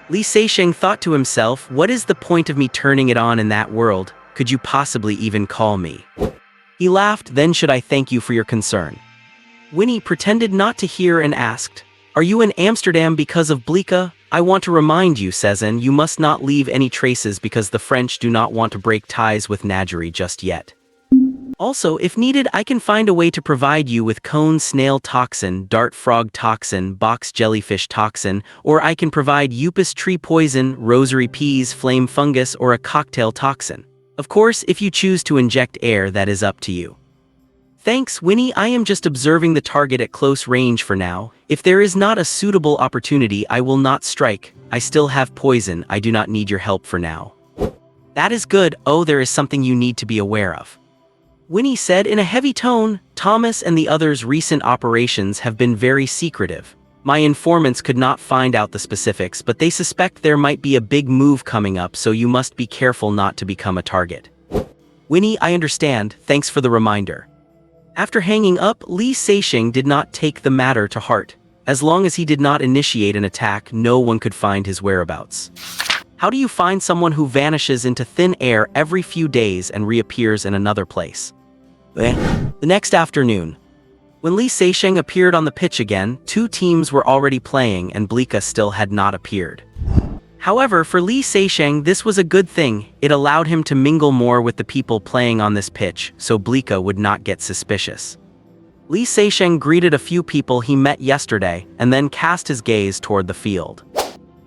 Li Seixing thought to himself, what is the point of me turning it on in that world? Could you possibly even call me? He laughed, "Then should I thank you for your concern?" Winnie pretended not to hear and asked, "Are you in Amsterdam because of Blika? I want to remind you, Cezanne, you must not leave any traces because the French do not want to break ties with Nadgery just yet. Also, if needed, I can find a way to provide you with cone snail toxin, dart frog toxin, box jellyfish toxin, or I can provide upas tree poison, rosary peas, flame fungus, or a cocktail toxin. Of course, if you choose to inject air, that is up to you." "Thanks, Winnie, I am just observing the target at close range for now. If there is not a suitable opportunity, I will not strike. I still have poison, I do not need your help for now." "That is good. Oh, there is something you need to be aware of," Winnie said in a heavy tone. "Thomas and the others' recent operations have been very secretive. My informants could not find out the specifics, but they suspect there might be a big move coming up, so you must be careful not to become a target." "Winnie, I understand. Thanks for the reminder." After hanging up, Li Seixing did not take the matter to heart. As long as he did not initiate an attack, no one could find his whereabouts. How do you find someone who vanishes into thin air every few days and reappears in another place? The next afternoon, when Li Seixing appeared on the pitch again, 2 teams were already playing and Blika still had not appeared. However, for Li Seixing, this was a good thing. It allowed him to mingle more with the people playing on this pitch, so Blika would not get suspicious. Li Seixing greeted a few people he met yesterday, and then cast his gaze toward the field.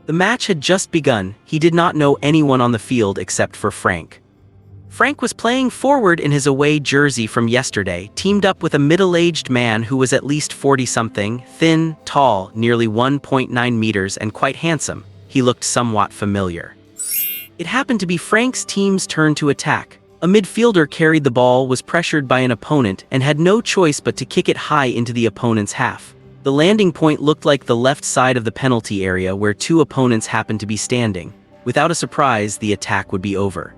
The match had just begun. He did not know anyone on the field except for Frank. Frank was playing forward in his away jersey from yesterday, teamed up with a middle-aged man who was at least 40-something, thin, tall, nearly 1.9 meters, and quite handsome. He looked somewhat familiar. It happened to be Frank's team's turn to attack. A midfielder carried the ball, was pressured by an opponent, and had no choice but to kick it high into the opponent's half. The landing point looked like the left side of the penalty area where 2 opponents happened to be standing. Without a surprise, the attack would be over.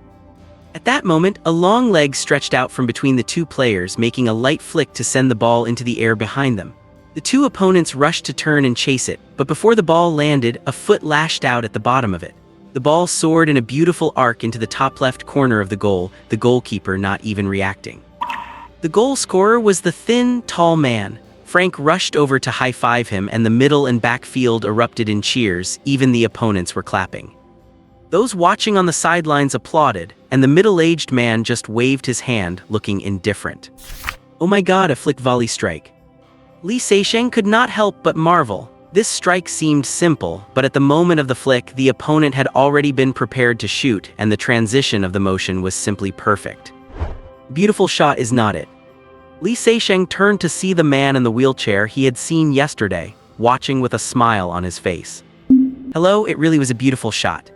At that moment, a long leg stretched out from between the two players, making a light flick to send the ball into the air behind them. The two opponents rushed to turn and chase it, but before the ball landed, a foot lashed out at the bottom of it. The ball soared in a beautiful arc into the top left corner of the goal, the goalkeeper not even reacting. The goal scorer was the thin, tall man. Frank rushed over to high-five him, and the middle and back field erupted in cheers. Even the opponents were clapping. Those watching on the sidelines applauded, and the middle-aged man just waved his hand, looking indifferent. Oh my god, a flick volley strike. Lee Seixing could not help but marvel. This strike seemed simple, but at the moment of the flick, the opponent had already been prepared to shoot, and the transition of the motion was simply perfect. Beautiful shot, is not it? Lee Seixing turned to see the man in the wheelchair he had seen yesterday, watching with a smile on his face. Hello, it really was a beautiful shot.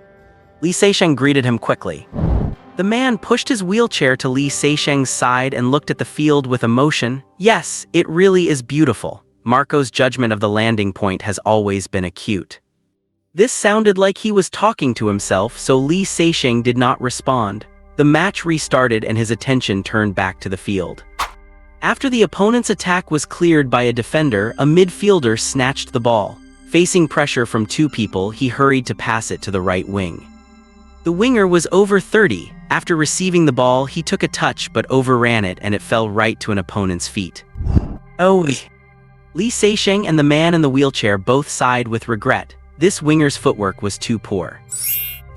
Lee Seixing greeted him quickly. The man pushed his wheelchair to Lee Seixing's side and looked at the field with emotion. Yes, it really is beautiful. Marco's judgment of the landing point has always been acute. This sounded like he was talking to himself, so Lee Seixing did not respond. The match restarted and his attention turned back to the field. After the opponent's attack was cleared by a defender, a midfielder snatched the ball. Facing pressure from two people, he hurried to pass it to the right wing. The winger was over 30. After receiving the ball, he took a touch but overran it, and it fell right to an opponent's feet. Oh! Lee Seixing and the man in the wheelchair both sighed with regret. This winger's footwork was too poor.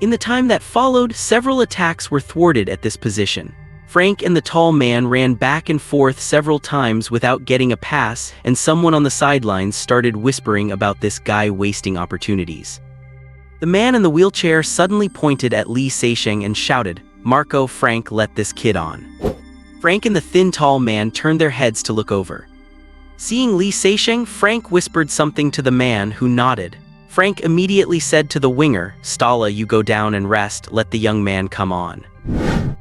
In the time that followed, several attacks were thwarted at this position. Frank and the tall man ran back and forth several times without getting a pass, and someone on the sidelines started whispering about this guy wasting opportunities. The man in the wheelchair suddenly pointed at Lee Seixing and shouted, "Marco, Frank, let this kid on." Frank and the thin tall man turned their heads to look over. Seeing Lee Seixing, Frank whispered something to the man, who nodded. Frank immediately said to the winger, "Stala, you go down and rest, let the young man come on."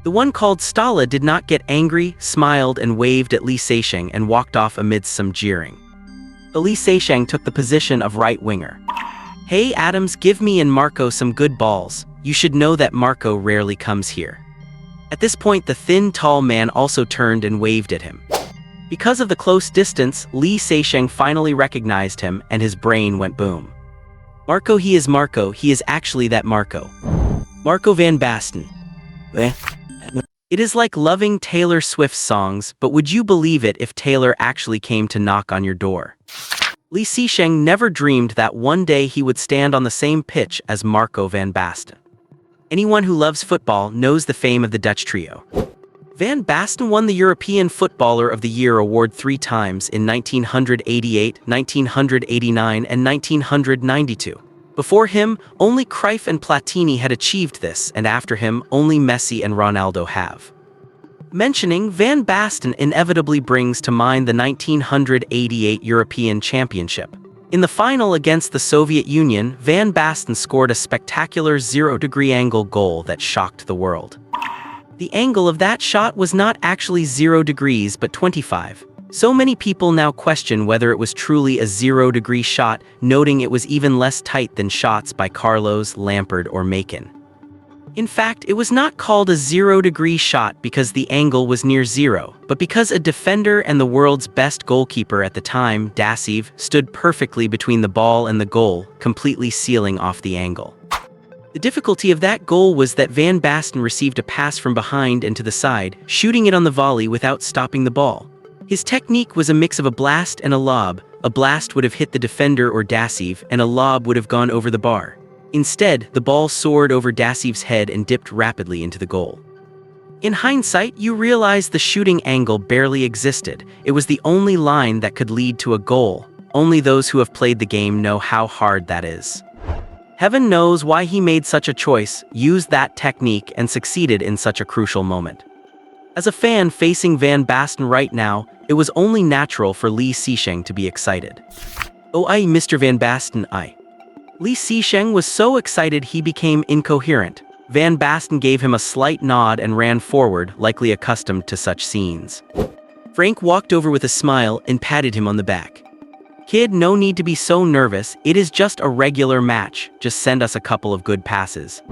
The one called Stala did not get angry, smiled and waved at Lee Seixing and walked off amidst some jeering. But Lee Seixing took the position of right winger. "Hey Adams, give me and Marco some good balls. You should know that Marco rarely comes here." At this point, the thin, tall man also turned and waved at him. Because of the close distance, Lee Seixing finally recognized him, and his brain went boom. Marco, he is Marco, he is actually that Marco. Marco van Basten. It is like loving Taylor Swift's songs, but would you believe it if Taylor actually came to knock on your door? Lee Seixing never dreamed that one day he would stand on the same pitch as Marco van Basten. Anyone who loves football knows the fame of the Dutch trio. Van Basten won the European Footballer of the Year award 3 times in 1988, 1989, and 1992. Before him, only Cruyff and Platini had achieved this, and after him, only Messi and Ronaldo have. Mentioning Van Basten inevitably brings to mind the 1988 European Championship. In the final against the Soviet Union, Van Basten scored a spectacular 0-degree angle goal that shocked the world. The angle of that shot was not actually 0 degrees but 25. So many people now question whether it was truly a 0-degree shot, noting it was even less tight than shots by Carlos, Lampard, or Macon. In fact, it was not called a 0-degree shot because the angle was near zero, but because a defender and the world's best goalkeeper at the time, Dasiv, stood perfectly between the ball and the goal, completely sealing off the angle. The difficulty of that goal was that Van Basten received a pass from behind and to the side, shooting it on the volley without stopping the ball. His technique was a mix of a blast and a lob. A blast would have hit the defender or Dasiv, and a lob would have gone over the bar. Instead, the ball soared over Dasiv's head and dipped rapidly into the goal. In hindsight, you realize the shooting angle barely existed. It was the only line that could lead to a goal. Only those who have played the game know how hard that is. Heaven knows why he made such a choice, used that technique, and succeeded in such a crucial moment. As a fan facing Van Basten right now, it was only natural for Lee Seixing to be excited. "Oh aye, Mr. Van Basten, aye." Lee Seixing was so excited he became incoherent. Van Basten gave him a slight nod and ran forward, likely accustomed to such scenes. Frank walked over with a smile and patted him on the back. "Kid, no need to be so nervous, it is just a regular match, just send us a couple of good passes."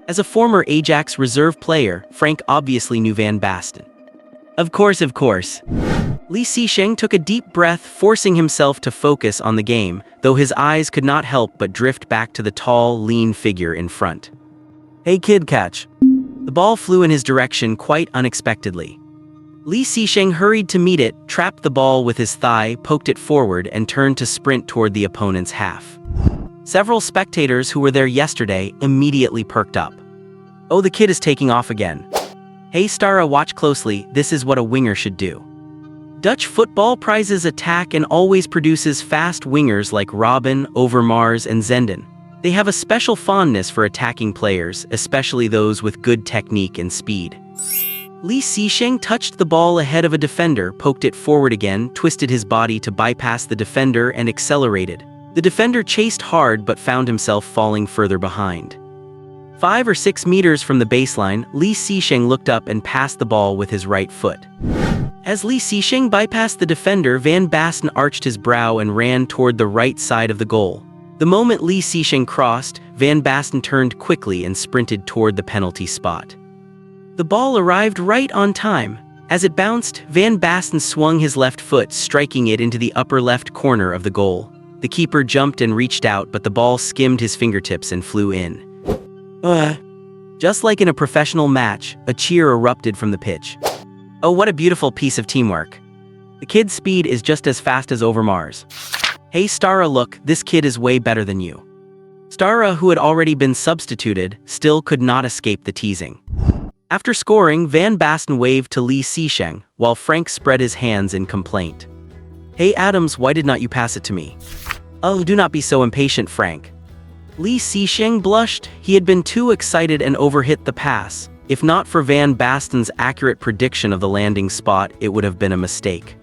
As a former Ajax reserve player, Frank obviously knew Van Basten. Of course. Lee Sisheng took a deep breath, forcing himself to focus on the game, though his eyes could not help but drift back to the tall, lean figure in front. "Hey kid, catch." The ball flew in his direction quite unexpectedly. Lee Sisheng hurried to meet it, trapped the ball with his thigh, poked it forward, and turned to sprint toward the opponent's half. Several spectators who were there yesterday immediately perked up. "Oh, the kid is taking off again. Hey Stara, watch closely, this is what a winger should do." Dutch football prizes attack and always produces fast wingers like Robben, Overmars, and Zenden. They have a special fondness for attacking players, especially those with good technique and speed. Lee Sisheng touched the ball ahead of a defender, poked it forward again, twisted his body to bypass the defender, and accelerated. The defender chased hard but found himself falling further behind. 5 or 6 meters from the baseline, Lee Sisheng looked up and passed the ball with his right foot. As Lee Sisheng bypassed the defender, Van Basten arched his brow and ran toward the right side of the goal. The moment Lee Sisheng crossed, Van Basten turned quickly and sprinted toward the penalty spot. The ball arrived right on time. As it bounced, Van Basten swung his left foot, striking it into the upper left corner of the goal. The keeper jumped and reached out, but the ball skimmed his fingertips and flew in. Just like in a professional match, a cheer erupted from the pitch. "Oh, what a beautiful piece of teamwork. The kid's speed is just as fast as Overmars. Hey Stara, look, this kid is way better than you." Stara, who had already been substituted, still could not escape the teasing. After scoring, Van Basten waved to Lee Sisheng, while Frank spread his hands in complaint. "Hey Adams, why did not you pass it to me?" "Oh, do not be so impatient, Frank." Lee Sisheng blushed. He had been too excited and overhit the pass. If not for Van Basten's accurate prediction of the landing spot, it would have been a mistake.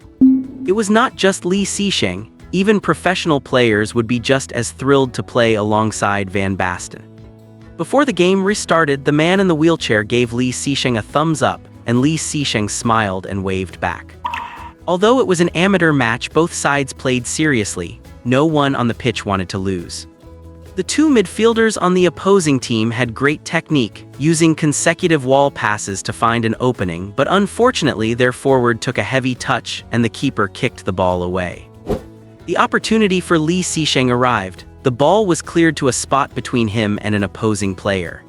It was not just Lee Sisheng. Even professional players would be just as thrilled to play alongside Van Basten. Before the game restarted, the man in the wheelchair gave Lee Sisheng a thumbs up, and Lee Sisheng smiled and waved back. Although it was an amateur match, both sides played seriously. No one on the pitch wanted to lose. The two midfielders on the opposing team had great technique, using consecutive wall passes to find an opening, but unfortunately their forward took a heavy touch and the keeper kicked the ball away. The opportunity for Lee Sisheng arrived. The ball was cleared to a spot between him and an opposing player.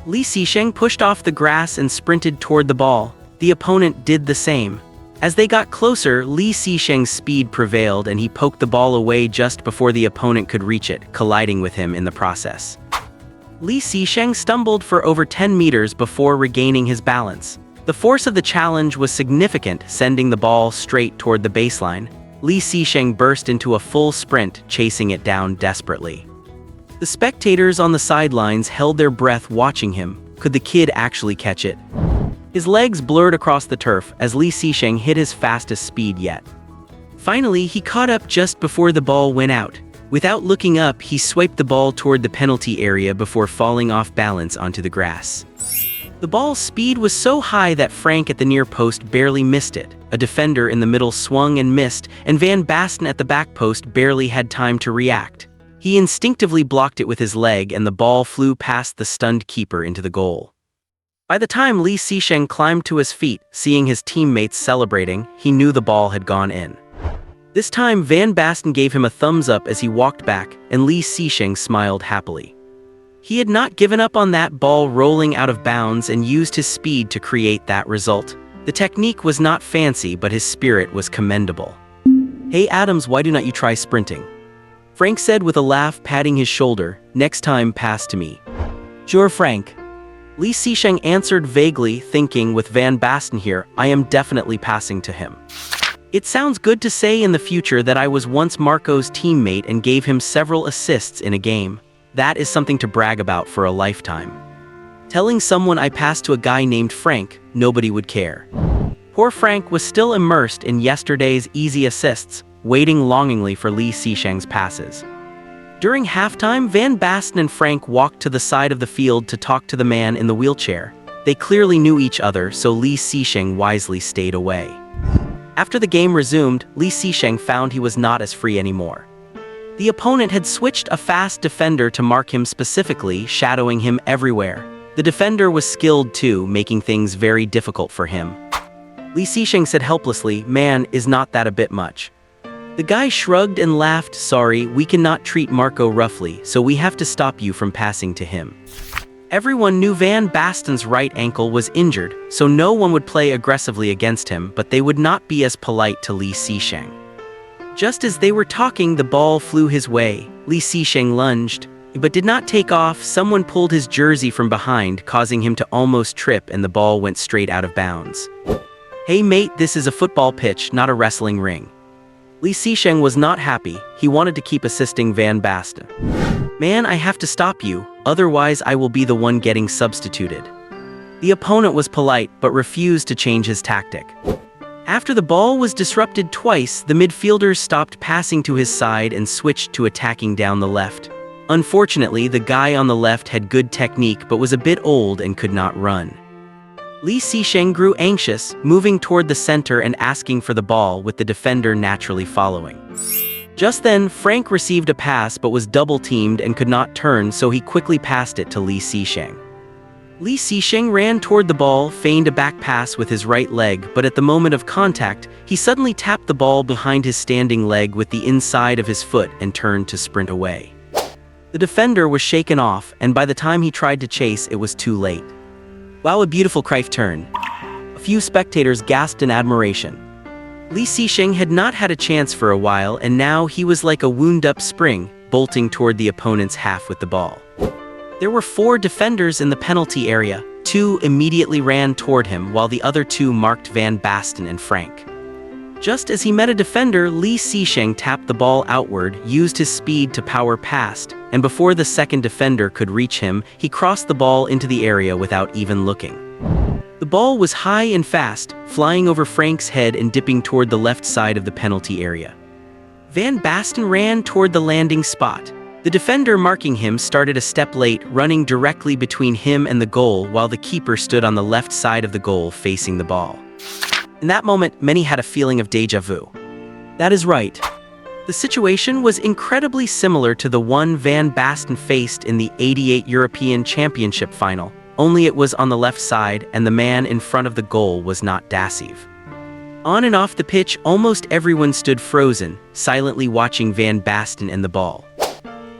Lee Sisheng pushed off the grass and sprinted toward the ball. The opponent did the same. As they got closer, Lee Sisheng's speed prevailed and he poked the ball away just before the opponent could reach it, colliding with him in the process. Lee Sisheng stumbled for over 10 meters before regaining his balance. The force of the challenge was significant, sending the ball straight toward the baseline. Lee Sisheng burst into a full sprint, chasing it down desperately. The spectators on the sidelines held their breath watching him. Could the kid actually catch it? His legs blurred across the turf as Lee Sisheng hit his fastest speed yet. Finally, he caught up just before the ball went out. Without looking up, he swiped the ball toward the penalty area before falling off balance onto the grass. The ball's speed was so high that Frank at the near post barely missed it. A defender in the middle swung and missed, and Van Basten at the back post barely had time to react. He instinctively blocked it with his leg and the ball flew past the stunned keeper into the goal. By the time Lee Sisheng climbed to his feet, seeing his teammates celebrating, he knew the ball had gone in. This time, Van Basten gave him a thumbs up as he walked back, and Lee Sisheng smiled happily. He had not given up on that ball rolling out of bounds and used his speed to create that result. The technique was not fancy, but his spirit was commendable. "Hey Adams, why do not you try sprinting?" Frank said with a laugh, patting his shoulder. "Next time, pass to me." "Sure, Frank." Lee Sisheng answered vaguely, thinking, with Van Basten here, I am definitely passing to him. It sounds good to say in the future that I was once Marco's teammate and gave him several assists in a game. That is something to brag about for a lifetime. Telling someone I passed to a guy named Frank, nobody would care. Poor Frank was still immersed in yesterday's easy assists, waiting longingly for Lee Sisheng's passes. During halftime, Van Basten and Frank walked to the side of the field to talk to the man in the wheelchair. They clearly knew each other, so Lee Sisheng wisely stayed away. After the game resumed, Lee Sisheng found he was not as free anymore. The opponent had switched a fast defender to mark him specifically, shadowing him everywhere. The defender was skilled too, making things very difficult for him. Li Xisheng said helplessly, "Man, is not that a bit much?" The guy shrugged and laughed, "Sorry, we cannot treat Marco roughly, so we have to stop you from passing to him." Everyone knew Van Basten's right ankle was injured, so no one would play aggressively against him, but they would not be as polite to Li Xisheng. Just as they were talking, the ball flew his way. Li Xisheng lunged, but did not take off. Someone pulled his jersey from behind, causing him to almost trip, and the ball went straight out of bounds. "Hey mate, this is a football pitch, not a wrestling ring." Li Xisheng was not happy. He wanted to keep assisting Van Basten. "Man, I have to stop you, otherwise I will be the one getting substituted." The opponent was polite, but refused to change his tactic. After the ball was disrupted twice, the midfielders stopped passing to his side and switched to attacking down the left. Unfortunately, the guy on the left had good technique but was a bit old and could not run. Li Xisheng grew anxious, moving toward the center and asking for the ball, with the defender naturally following. Just then, Frank received a pass but was double-teamed and could not turn, so he quickly passed it to Li Xisheng. Li Xisheng ran toward the ball, feigned a back pass with his right leg, but at the moment of contact, he suddenly tapped the ball behind his standing leg with the inside of his foot and turned to sprint away. The defender was shaken off, and by the time he tried to chase, it was too late. "Wow, a beautiful Cruyff turn." A few spectators gasped in admiration. Li Xisheng had not had a chance for a while, and now he was like a wound-up spring, bolting toward the opponent's half with the ball. There were 4 defenders in the penalty area. 2 immediately ran toward him, while the other 2 marked Van Basten and Frank. Just as he met a defender, Li Xisheng tapped the ball outward, used his speed to power past, and before the second defender could reach him, he crossed the ball into the area without even looking. The ball was high and fast, flying over Frank's head and dipping toward the left side of the penalty area. Van Basten ran toward the landing spot. The defender marking him started a step late, running directly between him and the goal, while the keeper stood on the left side of the goal facing the ball. In that moment, many had a feeling of déjà vu. That is right. The situation was incredibly similar to the one Van Basten faced in the '88 European Championship final, only it was on the left side and the man in front of the goal was not Dasiv. On and off the pitch, almost everyone stood frozen, silently watching Van Basten and the ball.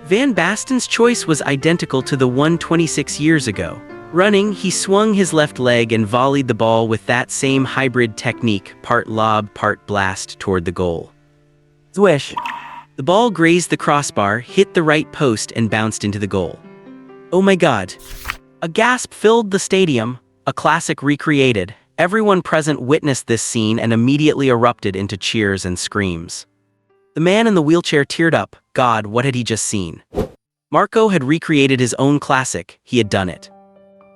Van Basten's choice was identical to the one 26 years ago. Running, he swung his left leg and volleyed the ball with that same hybrid technique, part lob, part blast, toward the goal. Swish! The ball grazed the crossbar, hit the right post, and bounced into the goal. "Oh my God!" A gasp filled the stadium, a classic recreated. Everyone present witnessed this scene and immediately erupted into cheers and screams. The man in the wheelchair teared up. God, what had he just seen? Marco had recreated his own classic. He had done it.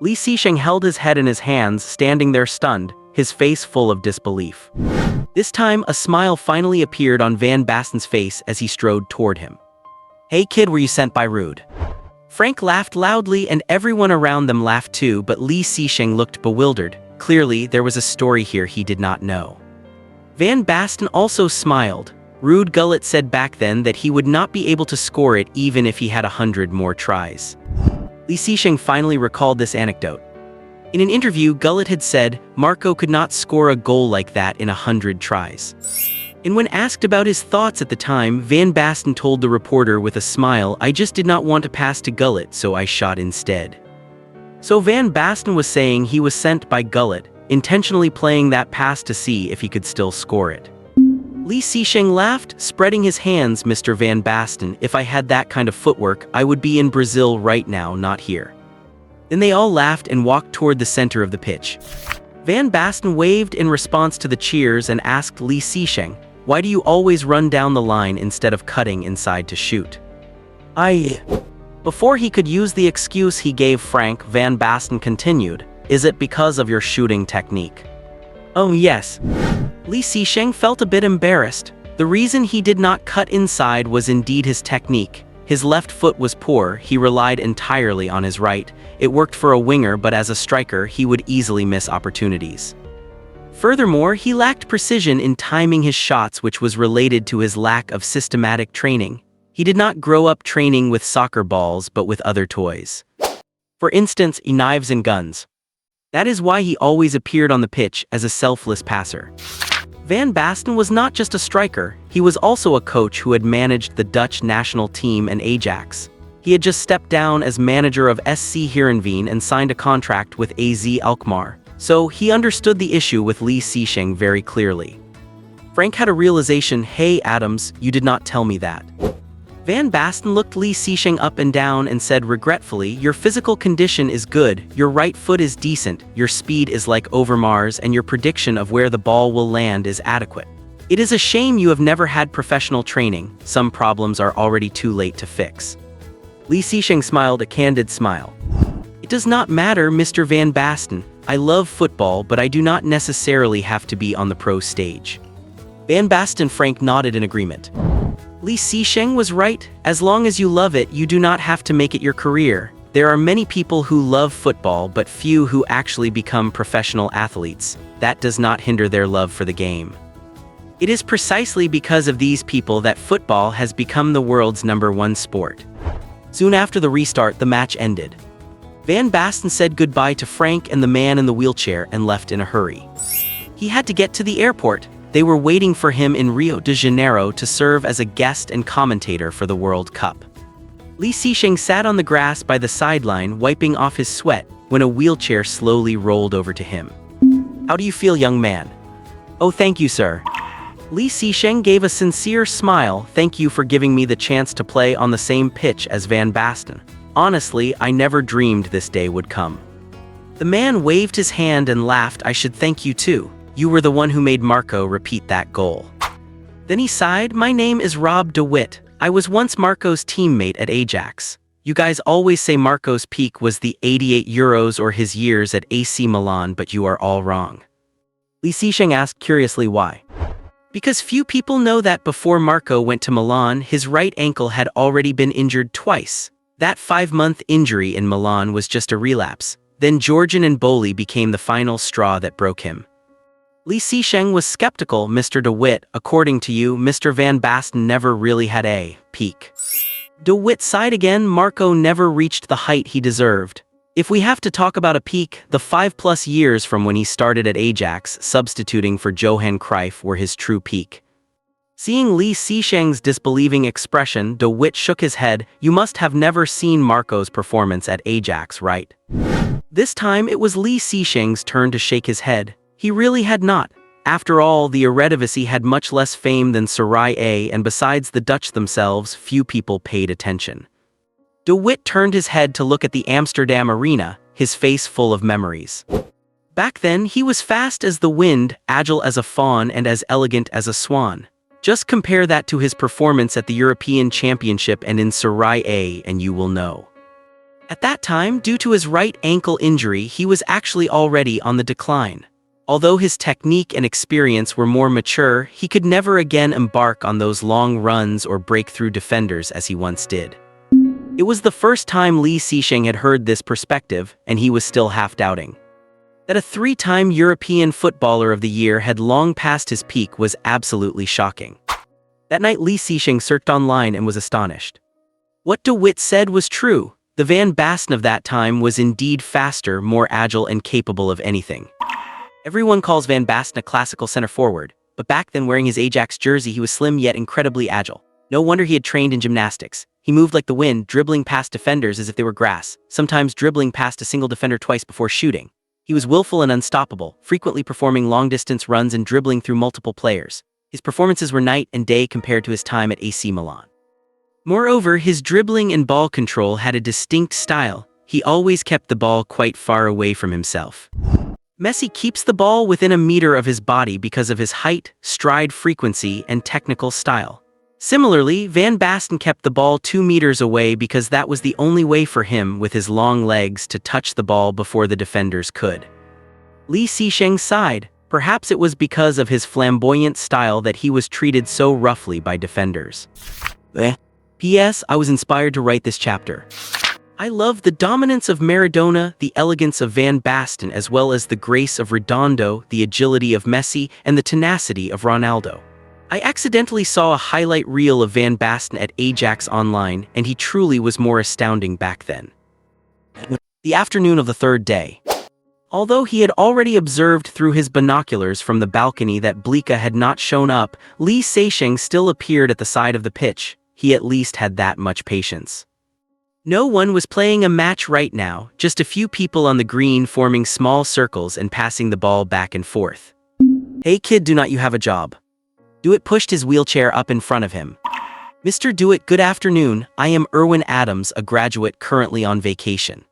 Li Xisheng held his head in his hands, standing there stunned, his face full of disbelief. This time, a smile finally appeared on Van Basten's face as he strode toward him. "Hey kid, were you sent by Rude?" Frank laughed loudly and everyone around them laughed too, but Li Xisheng looked bewildered. Clearly, there was a story here he did not know. Van Basten also smiled. Rude Gullit said back then that he would not be able to score it even if he had 100 more tries. Li Xisheng finally recalled this anecdote. In an interview, Gullit had said, Marco could not score a goal like that in 100 tries. And when asked about his thoughts at the time, Van Basten told the reporter with a smile, "I just did not want to pass to Gullit, so I shot instead." So Van Basten was saying he was sent by Gullit, intentionally playing that pass to see if he could still score it. Li Xisheng laughed, spreading his hands. "Mr. Van Basten, if I had that kind of footwork, I would be in Brazil right now, not here." Then they all laughed and walked toward the center of the pitch. Van Basten waved in response to the cheers and asked Li Xisheng, "Why do you always run down the line instead of cutting inside to shoot?" Before he could use the excuse he gave Frank, Van Basten continued, "Is it because of your shooting technique?" "Oh yes." Li Xisheng felt a bit embarrassed. The reason he did not cut inside was indeed his technique. His left foot was poor, he relied entirely on his right. It worked for a winger, but as a striker, he would easily miss opportunities. Furthermore, he lacked precision in timing his shots, which was related to his lack of systematic training. He did not grow up training with soccer balls, but with other toys. For instance, knives and guns. That is why he always appeared on the pitch as a selfless passer. Van Basten was not just a striker, he was also a coach who had managed the Dutch national team and Ajax. He had just stepped down as manager of SC Heerenveen and signed a contract with AZ Alkmaar, so he understood the issue with Lee Seesheng very clearly. Frank had a realization, "Hey Adams, you did not tell me that." Van Basten looked Lee Seesheng up and down and said regretfully, "Your physical condition is good, your right foot is decent, your speed is like Overmars, and your prediction of where the ball will land is adequate. It is a shame you have never had professional training, some problems are already too late to fix." Lee Seesheng smiled a candid smile. "It does not matter, Mr. Van Basten, I love football but I do not necessarily have to be on the pro stage." Van Basten Frank nodded in agreement. Lee Seesheng was right, as long as you love it you do not have to make it your career. There are many people who love football but few who actually become professional athletes. That does not hinder their love for the game. It is precisely because of these people that football has become the world's #1 sport. Soon after the restart, the match ended. Van Basten said goodbye to Frank and the man in the wheelchair and left in a hurry. He had to get to the airport. They were waiting for him in Rio de Janeiro to serve as a guest and commentator for the World Cup. Lee Seesheng sat on the grass by the sideline wiping off his sweat when a wheelchair slowly rolled over to him. "How do you feel, young man?" "Oh, thank you, sir." Lee Seesheng gave a sincere smile. "Thank you for giving me the chance to play on the same pitch as Van Basten. Honestly, I never dreamed this day would come." The man waved his hand and laughed. "I should thank you too. You were the one who made Marco repeat that goal." Then he sighed. "My name is Rob de Witt. I was once Marco's teammate at Ajax. You guys always say Marco's peak was the 88 Euros or his years at AC Milan, but you are all wrong." Lee Seesheng asked curiously why. "Because few people know that before Marco went to Milan, his right ankle had already been injured twice. That 5-month injury in Milan was just a relapse. Then Georgian and Boli became the final straw that broke him." Lee Seesheng was skeptical. "Mr. de Witt, according to you, Mr. Van Basten never really had a peak." De Witt sighed again. "Marco never reached the height he deserved. If we have to talk about a peak, the 5+ years from when he started at Ajax, substituting for Johan Cruyff, were his true peak." Seeing Lee Seesheng's disbelieving expression, De Witt shook his head. "You must have never seen Marco's performance at Ajax, right?" This time it was Lee Seesheng's turn to shake his head. He really had not. After all, the Eredivisie had much less fame than Serie A, and besides the Dutch themselves, few people paid attention. De Witt turned his head to look at the Amsterdam arena, his face full of memories. Back then, he was fast as the wind, agile as a fawn, and as elegant as a swan. Just compare that to his performance at the European Championship and in Serie A, and you will know. At that time, due to his right ankle injury, he was actually already on the decline. Although his technique and experience were more mature, he could never again embark on those long runs or break through defenders as he once did. It was the first time Lee Seesheng had heard this perspective, and he was still half doubting. That a 3-time European Footballer of the Year had long passed his peak was absolutely shocking. That night Lee Seesheng searched online and was astonished. What De Witt said was true. The Van Basten of that time was indeed faster, more agile, and capable of anything. Everyone calls Van Basten a classical center forward, but back then, wearing his Ajax jersey, he was slim yet incredibly agile. No wonder he had trained in gymnastics. He moved like the wind, dribbling past defenders as if they were grass, sometimes dribbling past a single defender twice before shooting. He was willful and unstoppable, frequently performing long-distance runs and dribbling through multiple players. His performances were night and day compared to his time at AC Milan. Moreover, his dribbling and ball control had a distinct style. He always kept the ball quite far away from himself. Messi keeps the ball within a meter of his body because of his height, stride frequency, and technical style. Similarly, Van Basten kept the ball 2 meters away because that was the only way for him, with his long legs, to touch the ball before the defenders could. Lee Seesheng sighed. Perhaps it was because of his flamboyant style that he was treated so roughly by defenders. P.S. I was inspired to write this chapter. I love the dominance of Maradona, the elegance of Van Basten, as well as the grace of Redondo, the agility of Messi, and the tenacity of Ronaldo. I accidentally saw a highlight reel of Van Basten at Ajax online, and he truly was more astounding back then. The afternoon of the third day. Although he had already observed through his binoculars from the balcony that Blika had not shown up, Li Seixing still appeared at the side of the pitch. He at least had that much patience. No one was playing a match right now, just a few people on the green forming small circles and passing the ball back and forth. Hey kid, do not you have a job? Dewitt pushed his wheelchair up in front of him. Mr. Dewitt, good afternoon. I am Erwin Adams, a graduate currently on vacation.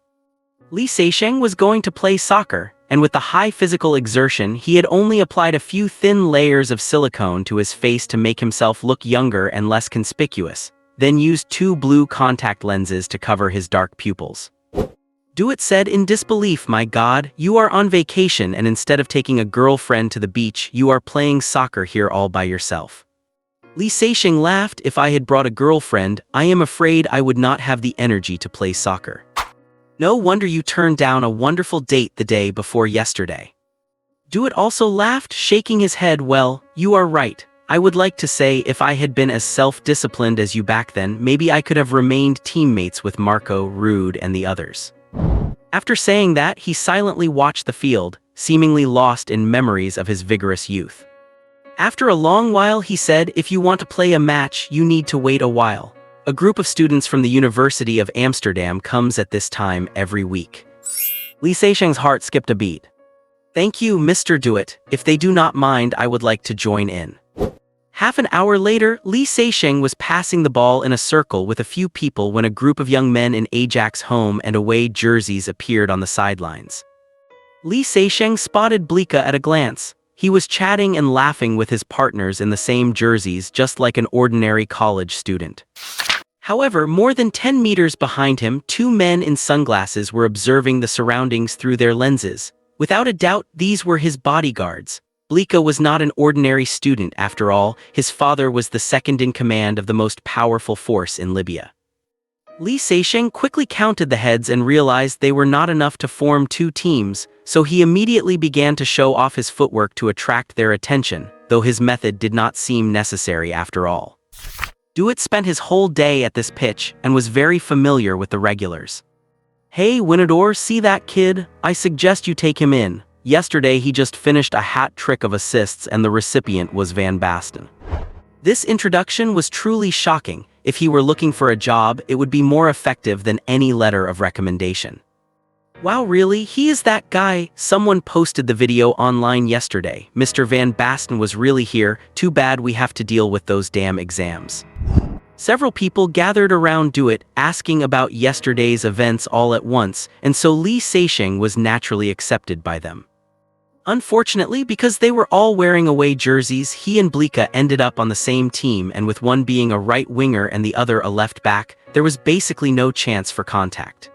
Li Seixing was going to play soccer, and with the high physical exertion he had only applied a few thin layers of silicone to his face to make himself look younger and less conspicuous, then used 2 blue contact lenses to cover his dark pupils. Dewitt said in disbelief, my God, you are on vacation and instead of taking a girlfriend to the beach you are playing soccer here all by yourself. Li Seixing laughed. If I had brought a girlfriend, I am afraid I would not have the energy to play soccer. No wonder you turned down a wonderful date the day before yesterday. Dewitt also laughed, shaking his head. Well, you are right. I would like to say if I had been as self-disciplined as you back then, maybe I could have remained teammates with Marco, Rude, and the others. After saying that, he silently watched the field, seemingly lost in memories of his vigorous youth. After a long while he said, if you want to play a match, you need to wait a while. A group of students from the University of Amsterdam comes at this time every week. Li Seixing's heart skipped a beat. Thank you, Mr. Dewitt. If they do not mind, I would like to join in. Half an hour later, Li Seixing was passing the ball in a circle with a few people when a group of young men in Ajax home and away jerseys appeared on the sidelines. Li Seixing spotted Blika at a glance. He was chatting and laughing with his partners in the same jerseys just like an ordinary college student. However, more than 10 meters behind him, 2 men in sunglasses were observing the surroundings through their lenses. Without a doubt, these were his bodyguards. Blika was not an ordinary student after all. His father was the second in command of the most powerful force in Libya. Li Seixing quickly counted the heads and realized they were not enough to form 2 teams, so he immediately began to show off his footwork to attract their attention, though his method did not seem necessary after all. Dewitt spent his whole day at this pitch and was very familiar with the regulars. Hey Winador, see that kid? I suggest you take him in. Yesterday he just finished a hat trick of assists and the recipient was Van Basten. This introduction was truly shocking. If he were looking for a job, it would be more effective than any letter of recommendation. Wow, really? He is that guy? Someone posted the video online yesterday. Mr. Van Basten was really here. Too bad we have to deal with those damn exams. Several people gathered around Dewitt, asking about yesterday's events all at once, and so Li Seixing was naturally accepted by them. Unfortunately, because they were all wearing away jerseys, he and Blika ended up on the same team, and with one being a right winger and the other a left back, there was basically no chance for contact.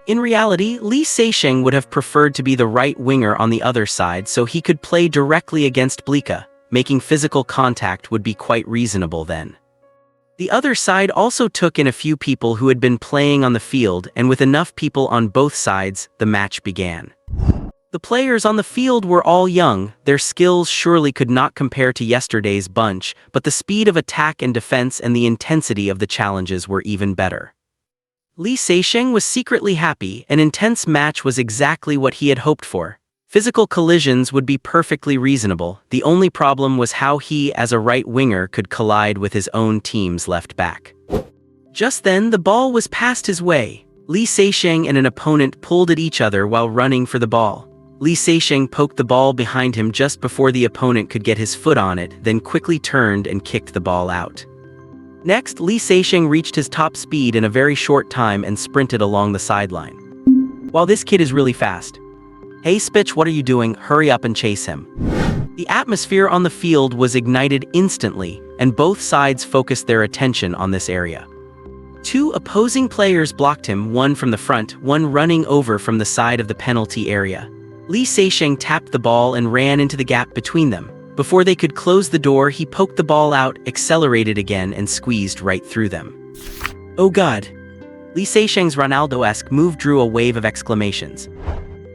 In reality, Li Seixing would have preferred to be the right winger on the other side so he could play directly against Blika. Making physical contact would be quite reasonable then. The other side also took in a few people who had been playing on the field, and with enough people on both sides, the match began. The players on the field were all young. Their skills surely could not compare to yesterday's bunch, but the speed of attack and defense and the intensity of the challenges were even better. Li Seixing was secretly happy. An intense match was exactly what he had hoped for. Physical collisions would be perfectly reasonable. The only problem was how he, as a right winger, could collide with his own team's left back. Just then, the ball was passed his way. Li Seixing and an opponent pulled at each other while running for the ball. Li Seixing poked the ball behind him just before the opponent could get his foot on it, then quickly turned and kicked the ball out. Next, Li Seixing reached his top speed in a very short time and sprinted along the sideline. Wow, this kid is really fast. Hey Spitch, what are you doing? Hurry up and chase him. The atmosphere on the field was ignited instantly, and both sides focused their attention on this area. 2 opposing players blocked him, one from the front, one running over from the side of the penalty area. Li Seixing tapped the ball and ran into the gap between them. Before they could close the door, he poked the ball out, accelerated again, and squeezed right through them. Oh God! Li Seixing's Ronaldo-esque move drew a wave of exclamations.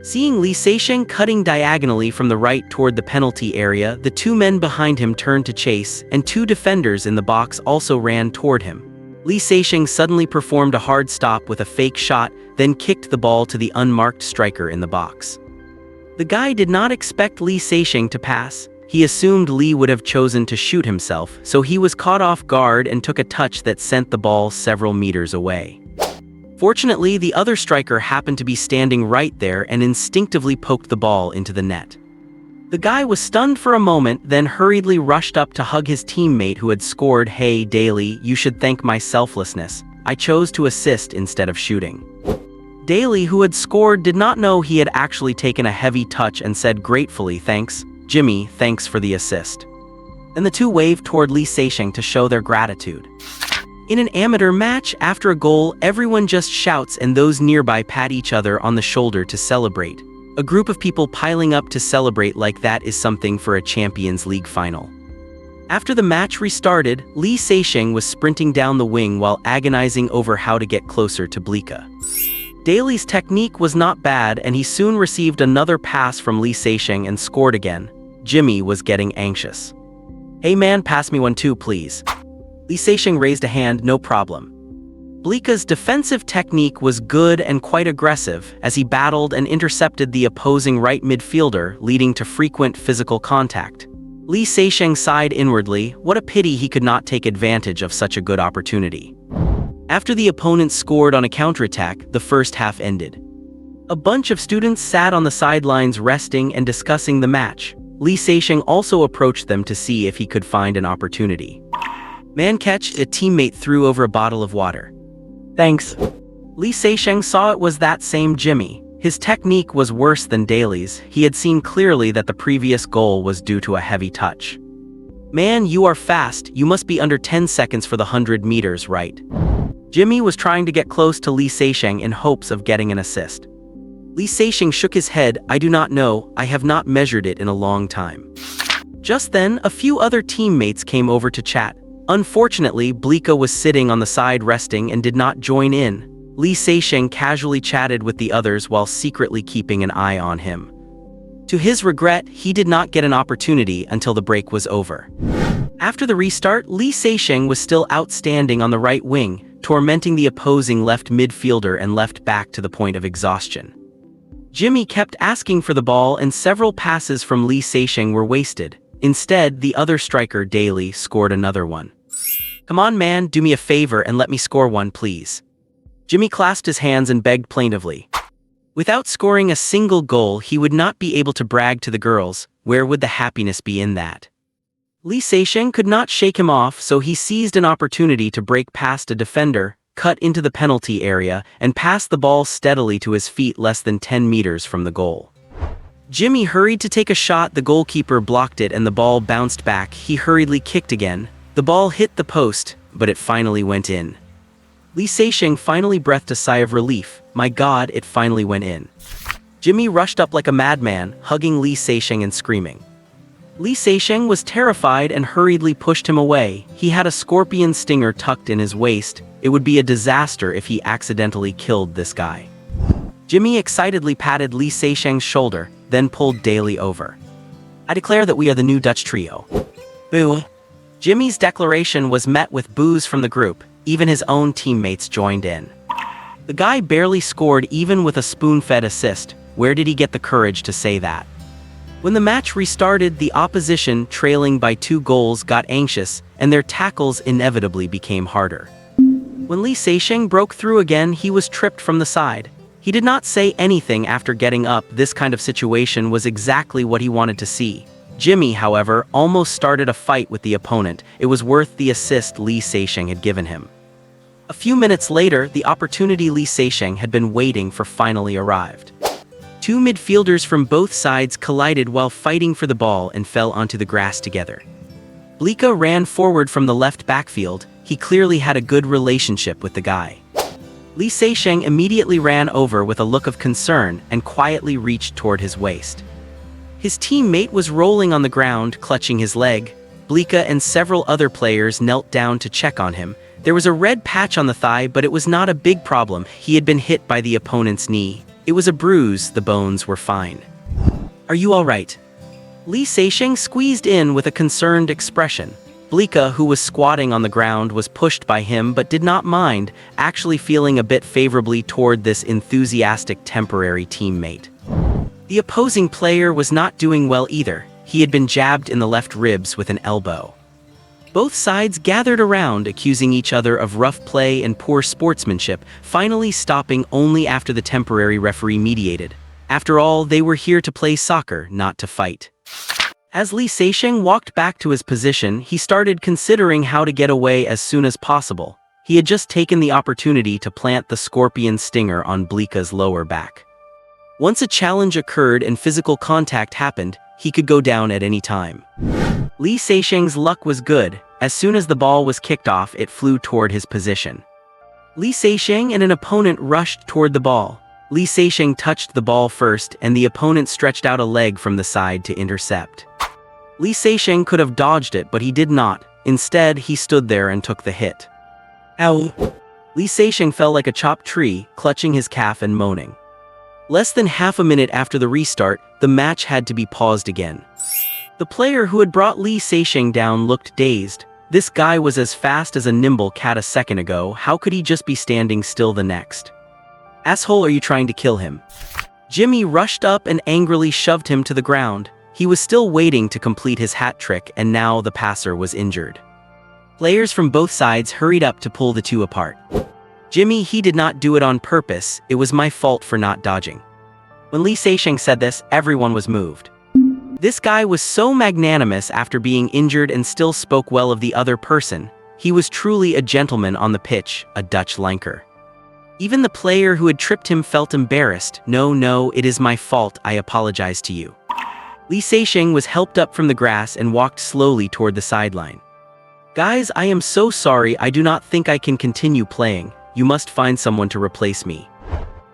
Seeing Li Seixing cutting diagonally from the right toward the penalty area, the 2 men behind him turned to chase, and 2 defenders in the box also ran toward him. Lee Seixing suddenly performed a hard stop with a fake shot, then kicked the ball to the unmarked striker in the box. The guy did not expect Lee Seixing to pass. He assumed Lee would have chosen to shoot himself, so he was caught off guard and took a touch that sent the ball several meters away. Fortunately, the other striker happened to be standing right there and instinctively poked the ball into the net. The guy was stunned for a moment, then hurriedly rushed up to hug his teammate who had scored. "Hey, Daly, you should thank my selflessness. I chose to assist instead of shooting." Daly, who had scored, did not know he had actually taken a heavy touch and said gratefully, "Thanks, Jimmy, thanks for the assist." Then the two waved toward Lee Seixing to show their gratitude. In an amateur match, after a goal, everyone just shouts and those nearby pat each other on the shoulder to celebrate. A group of people piling up to celebrate like that is something for a Champions League final. After the match restarted, Lee Seixing was sprinting down the wing while agonizing over how to get closer to Blika. Daly's technique was not bad and he soon received another pass from Lee Seixing and scored again. Jimmy was getting anxious. "Hey man, pass me one too, please." Lee Seixing raised a hand. "No problem." Blika's defensive technique was good and quite aggressive as he battled and intercepted the opposing right midfielder, leading to frequent physical contact. Lee Seixing sighed inwardly. What a pity he could not take advantage of such a good opportunity. After the opponent scored on a counterattack, the first half ended. A bunch of students sat on the sidelines resting and discussing the match. Lee Seixing also approached them to see if he could find an opportunity. "Man, catch," a teammate threw over a bottle of water. "Thanks." Lee Seixing saw it was that same Jimmy. His technique was worse than Daly's. He had seen clearly that the previous goal was due to a heavy touch. "Man, you are fast. You must be under 10 seconds for the 100 meters, right?" Jimmy was trying to get close to Lee Seixing in hopes of getting an assist. Lee Seixing shook his head. "I do not know. I have not measured it in a long time." Just then, a few other teammates came over to chat. Unfortunately, Blika was sitting on the side resting and did not join in. Lee Seixing casually chatted with the others while secretly keeping an eye on him. To his regret, he did not get an opportunity until the break was over. After the restart, Lee Seixing was still outstanding on the right wing, tormenting the opposing left midfielder and left back to the point of exhaustion. Jimmy kept asking for the ball and several passes from Lee Seixing were wasted. Instead, the other striker, Daly, scored another one. "Come on man, do me a favor and let me score one, please." Jimmy clasped his hands and begged plaintively. Without scoring a single goal, he would not be able to brag to the girls. Where would the happiness be in that? Lee Seixing could not shake him off, so he seized an opportunity to break past a defender, cut into the penalty area, and passed the ball steadily to his feet less than 10 meters from the goal. Jimmy hurried to take a shot. The goalkeeper blocked it and the ball bounced back. He hurriedly kicked again. The ball hit the post, but it finally went in. Lee Seixing finally breathed a sigh of relief. My God, it finally went in. Jimmy rushed up like a madman, hugging Lee Seixing and screaming. Lee Seixing was terrified and hurriedly pushed him away. He had a scorpion stinger tucked in his waist. It would be a disaster if he accidentally killed this guy. Jimmy excitedly patted Lee Seixing's shoulder, then pulled Daly over. "I declare that we are the new Dutch trio." Boo. Jimmy's declaration was met with boos from the group. Even his own teammates joined in. The guy barely scored even with a spoon-fed assist. Where did he get the courage to say that? When the match restarted, the opposition, trailing by 2 goals, got anxious, and their tackles inevitably became harder. When Lee Seixing broke through again, he was tripped from the side. He did not say anything after getting up. This kind of situation was exactly what he wanted to see. Jimmy, however, almost started a fight with the opponent. It was worth the assist Lee Seixing had given him. A few minutes later, the opportunity Lee Seixing had been waiting for finally arrived. 2 midfielders from both sides collided while fighting for the ball and fell onto the grass together. Blika ran forward from the left backfield. He clearly had a good relationship with the guy. Lee Seixing immediately ran over with a look of concern and quietly reached toward his waist. His teammate was rolling on the ground, clutching his leg. Blika and several other players knelt down to check on him. There was a red patch on the thigh, but it was not a big problem. He had been hit by the opponent's knee. It was a bruise, the bones were fine. "Are you all right?" Lee Seixing squeezed in with a concerned expression. Blika, who was squatting on the ground, was pushed by him but did not mind, actually feeling a bit favorably toward this enthusiastic temporary teammate. The opposing player was not doing well either. He had been jabbed in the left ribs with an elbow. Both sides gathered around, accusing each other of rough play and poor sportsmanship, finally stopping only after the temporary referee mediated. After all, they were here to play soccer, not to fight. As Lee Seixing walked back to his position, he started considering how to get away as soon as possible. He had just taken the opportunity to plant the scorpion stinger on Blika's lower back. Once a challenge occurred and physical contact happened, he could go down at any time. Lee Seixing's luck was good. As soon as the ball was kicked off, it flew toward his position. Lee Seixing and an opponent rushed toward the ball. Lee Seixing touched the ball first, and the opponent stretched out a leg from the side to intercept. Lee Seixing could have dodged it, but he did not. Instead, he stood there and took the hit. Ow! Lee Seixing fell like a chopped tree, clutching his calf and moaning. Less than half a minute after the restart, the match had to be paused again. The player who had brought Lee Seixing down looked dazed. This guy was as fast as a nimble cat a second ago. How could he just be standing still the next? Asshole, are you trying to kill him? Jimmy rushed up and angrily shoved him to the ground. He was still waiting to complete his hat trick, and now the passer was injured. Players from both sides hurried up to pull the two apart. Jimmy, he did not do it on purpose. It was my fault for not dodging. When Lee Seixing said this, everyone was moved. This guy was so magnanimous after being injured and still spoke well of the other person. He was truly a gentleman on the pitch, a Dutch Lanker. Even the player who had tripped him felt embarrassed. No, it is my fault, I apologize to you. Lee Seixing was helped up from the grass and walked slowly toward the sideline. Guys, I am so sorry, I do not think I can continue playing. You must find someone to replace me.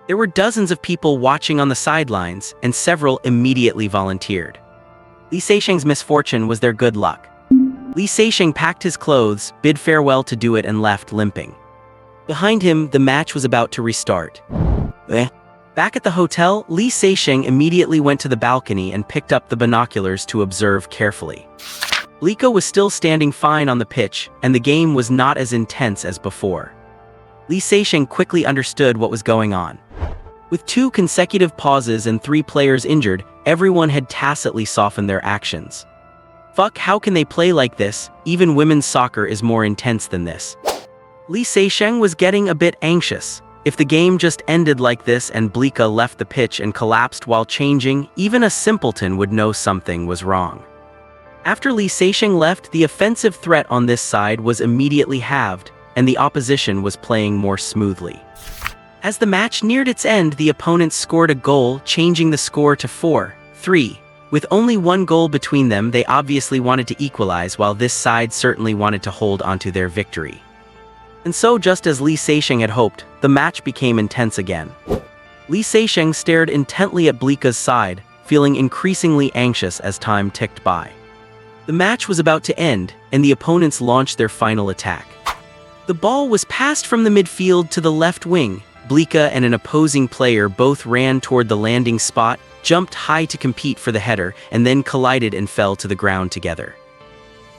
There were dozens of people watching on the sidelines, and several immediately volunteered. Lee Seixing's misfortune was their good luck. Lee Seixing packed his clothes, bid farewell to Do It, and left limping. Behind him, the match was about to restart. Back at the hotel, Lee Seixing immediately went to the balcony and picked up the binoculars to observe carefully. Blika was still standing fine on the pitch, and the game was not as intense as before. Lee Seixing quickly understood what was going on. With 2 consecutive pauses and 3 players injured, everyone had tacitly softened their actions. Fuck, how can they play like this? Even women's soccer is more intense than this. Lee Seixing was getting a bit anxious. If the game just ended like this and Blika left the pitch and collapsed while changing, even a simpleton would know something was wrong. After Lee Seixing left, the offensive threat on this side was immediately halved, and the opposition was playing more smoothly. As the match neared its end, the opponents scored a goal, changing the score to 4-3. With only 1 goal between them, they obviously wanted to equalize, while this side certainly wanted to hold onto their victory. And so, just as Lee Seixing had hoped, the match became intense again. Lee Seixing stared intently at Blika's side, feeling increasingly anxious as time ticked by. The match was about to end, and the opponents launched their final attack. The ball was passed from the midfield to the left wing. Blika and an opposing player both ran toward the landing spot, jumped high to compete for the header, and then collided and fell to the ground together.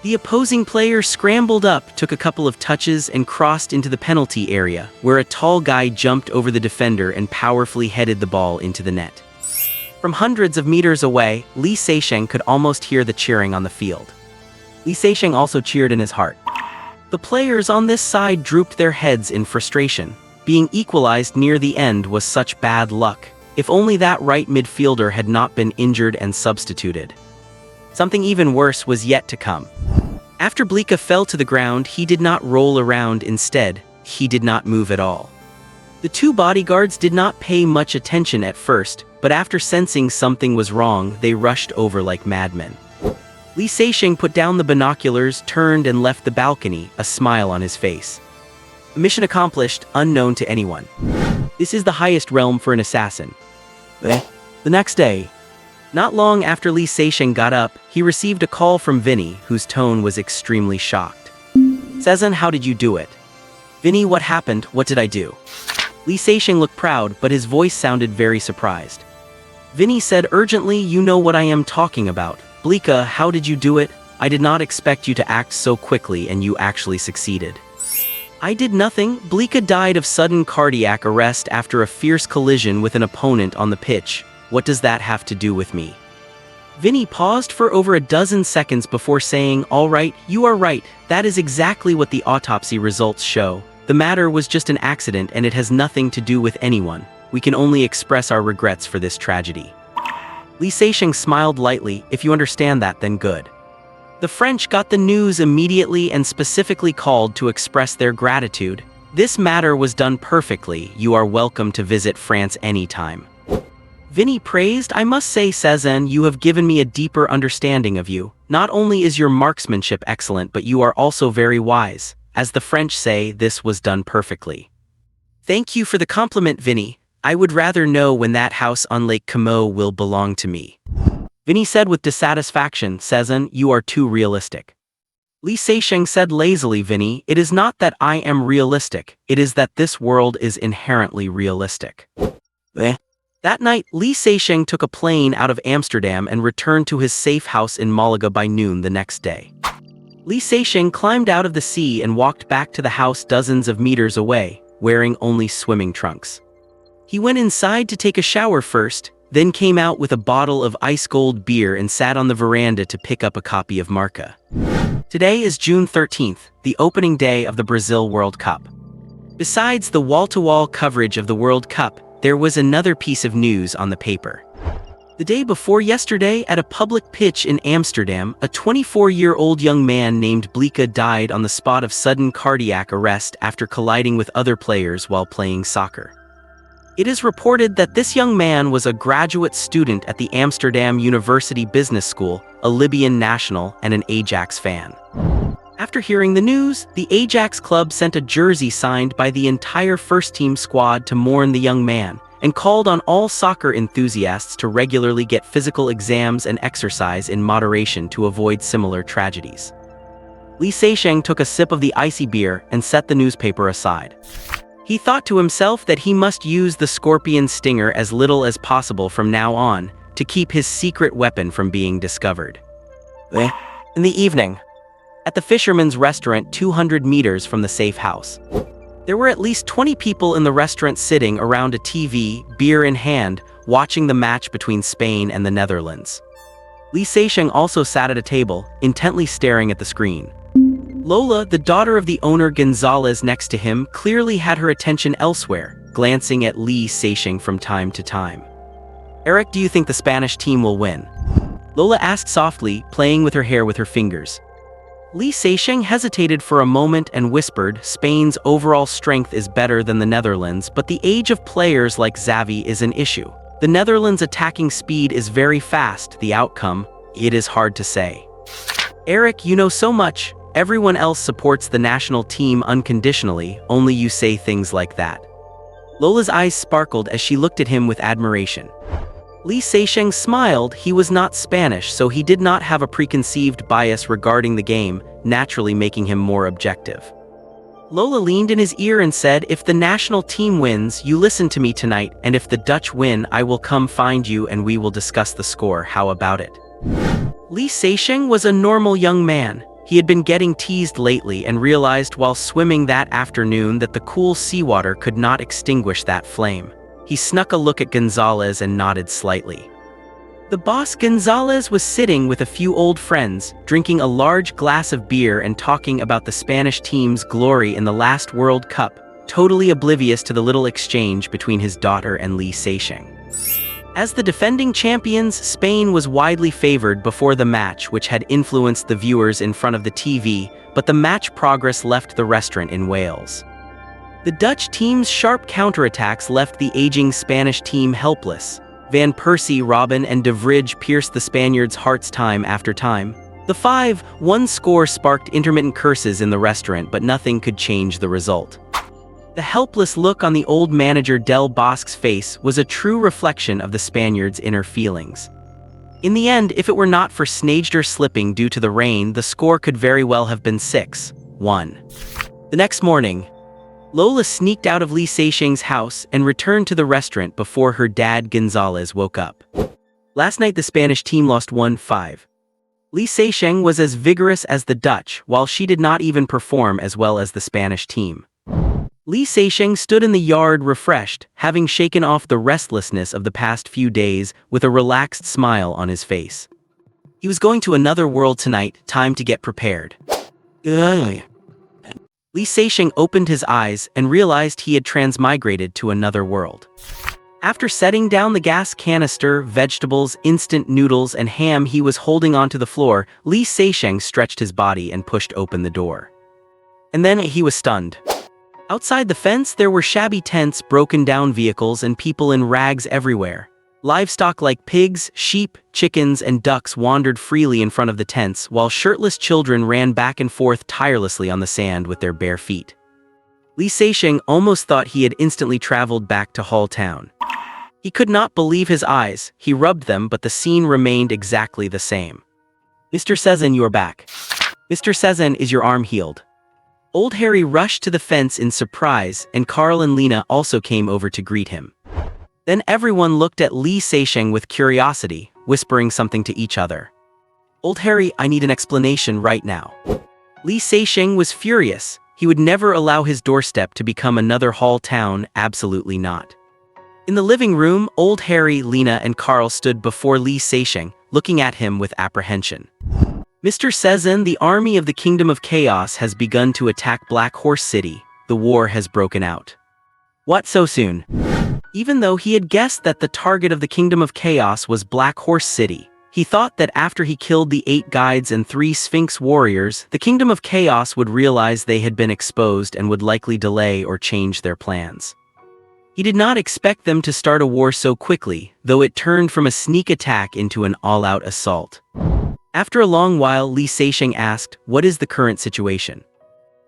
The opposing player scrambled up, took a couple of touches, and crossed into the penalty area, where a tall guy jumped over the defender and powerfully headed the ball into the net. From hundreds of meters away, Lee Seixing could almost hear the cheering on the field. Lee Seixing also cheered in his heart. The players on this side drooped their heads in frustration. Being equalized near the end was such bad luck. If only that right midfielder had not been injured and substituted. Something even worse was yet to come. After Blika fell to the ground, he did not roll around. Instead, he did not move at all. The 2 bodyguards did not pay much attention at first, but after sensing something was wrong, they rushed over like madmen. Lee Seixing put down the binoculars, turned, and left the balcony, a smile on his face. Mission accomplished, unknown to anyone. This is the highest realm for an assassin. The next day, not long after Lee Seixing got up, he received a call from Vinny, whose tone was extremely shocked. Sezin, how did you do it? Vinny, what happened? What did I do? Lee Seixing looked proud, but his voice sounded very surprised. Vinny said urgently, you know what I am talking about. Blika, how did you do it? I did not expect you to act so quickly and you actually succeeded. I did nothing. Blika died of sudden cardiac arrest after a fierce collision with an opponent on the pitch. What does that have to do with me? Vinny paused for over a dozen seconds before saying, "All right, you are right. That is exactly what the autopsy results show. The matter was just an accident and it has nothing to do with anyone. We can only express our regrets for this tragedy." Li Seixing smiled lightly. "If you understand that, then good." The French got the news immediately and specifically called to express their gratitude. "This matter was done perfectly. You are welcome to visit France anytime." Vinny praised, "I must say, Cezanne, you have given me a deeper understanding of you. Not only is your marksmanship excellent, but you are also very wise. As the French say, this was done perfectly." "Thank you for the compliment, Vinny. I would rather know when that house on Lake Como will belong to me." Vinny said with dissatisfaction, "Cezanne, you are too realistic." Li Seixing said lazily, "Vinny, it is not that I am realistic, it is that this world is inherently realistic." That night, Li Seixing took a plane out of Amsterdam and returned to his safe house in Malaga by noon the next day. Li Seixing climbed out of the sea and walked back to the house dozens of meters away, wearing only swimming trunks. He went inside to take a shower first, then came out with a bottle of ice-cold beer and sat on the veranda to pick up a copy of Marca. Today is June 13th, the opening day of the Brazil World Cup. Besides the wall-to-wall coverage of the World Cup, there was another piece of news on the paper. The day before yesterday, at a public pitch in Amsterdam, a 24-year-old young man named Blika died on the spot of sudden cardiac arrest after colliding with other players while playing soccer. It is reported that this young man was a graduate student at the Amsterdam University Business School, a Libyan national, and an Ajax fan. After hearing the news, the Ajax club sent a jersey signed by the entire first-team squad to mourn the young man, and called on all soccer enthusiasts to regularly get physical exams and exercise in moderation to avoid similar tragedies. Li Seixing took a sip of the icy beer and set the newspaper aside. He thought to himself that he must use the scorpion stinger as little as possible from now on, to keep his secret weapon from being discovered. In the evening, at the fisherman's restaurant 200 meters from the safe house, there were at least 20 people in the restaurant sitting around a TV, beer in hand, watching the match between Spain and the Netherlands. Li Seixing also sat at a table, intently staring at the screen. Lola, the daughter of the owner Gonzalez next to him, clearly had her attention elsewhere, glancing at Li Seixing from time to time. "Eric, do you think the Spanish team will win?" Lola asked softly, playing with her hair with her fingers. Li Seixing hesitated for a moment and whispered, "Spain's overall strength is better than the Netherlands, but the age of players like Xavi is an issue. The Netherlands' attacking speed is very fast. The outcome, it is hard to say." "Eric, you know so much. Everyone else supports the national team unconditionally, only you say things like that." Lola's eyes sparkled as she looked at him with admiration. Li Seixing smiled. He was not Spanish, so he did not have a preconceived bias regarding the game, naturally making him more objective. Lola leaned in his ear and said, "If the national team wins, you listen to me tonight, and if the Dutch win, I will come find you and we will discuss the score. How about it?" Li Seixing was a normal young man. He had been getting teased lately and realized while swimming that afternoon that the cool seawater could not extinguish that flame. He snuck a look at Gonzalez and nodded slightly. The boss Gonzalez was sitting with a few old friends, drinking a large glass of beer and talking about the Spanish team's glory in the last World Cup, totally oblivious to the little exchange between his daughter and Li Seixing. As the defending champions, Spain was widely favored before the match, which had influenced the viewers in front of the TV, but the match progress left the restaurant in Wales. The Dutch team's sharp counterattacks left the aging Spanish team helpless. Van Persie, Robben and De Vrij pierced the Spaniards' hearts time after time. The 5-1 score sparked intermittent curses in the restaurant, but nothing could change the result. The helpless look on the old manager Del Bosque's face was a true reflection of the Spaniards' inner feelings. In the end, if it were not for Sneijder slipping due to the rain, the score could very well have been 6-1. The next morning, Lola sneaked out of Li Seixing's house and returned to the restaurant before her dad Gonzalez woke up. Last night the Spanish team lost 1-5. Li Seixing was as vigorous as the Dutch, while she did not even perform as well as the Spanish team. Li Seixing stood in the yard refreshed, having shaken off the restlessness of the past few days with a relaxed smile on his face. He was going to another world tonight, time to get prepared. Li Seixing opened his eyes and realized he had transmigrated to another world. After setting down the gas canister, vegetables, instant noodles, and ham he was holding onto the floor, Li Seixing stretched his body and pushed open the door. And then he was stunned. Outside the fence there were shabby tents, broken down vehicles, and people in rags everywhere. Livestock like pigs, sheep, chickens, and ducks wandered freely in front of the tents, while shirtless children ran back and forth tirelessly on the sand with their bare feet. Li Seixing almost thought he had instantly traveled back to Hall Town. He could not believe his eyes. He rubbed them, but the scene remained exactly the same. "Mr. Sezin, you are back. Mr. Sezin, is your arm healed?" Old Harry rushed to the fence in surprise, and Carl and Lena also came over to greet him. Then everyone looked at Li Seixing with curiosity, whispering something to each other. "Old Harry, I need an explanation right now." Li Seixing was furious. He would never allow his doorstep to become another Hall Town, absolutely not. In the living room, Old Harry, Lena, and Carl stood before Li Seixing, looking at him with apprehension. "Mr. Sezin, the army of the Kingdom of Chaos has begun to attack Black Horse City. The war has broken out." "What, so soon?" Even though he had guessed that the target of the Kingdom of Chaos was Black Horse City, he thought that after he killed the 8 guides and 3 Sphinx warriors, the Kingdom of Chaos would realize they had been exposed and would likely delay or change their plans. He did not expect them to start a war so quickly, though it turned from a sneak attack into an all-out assault. After a long while, Li Seixing asked, "What is the current situation?"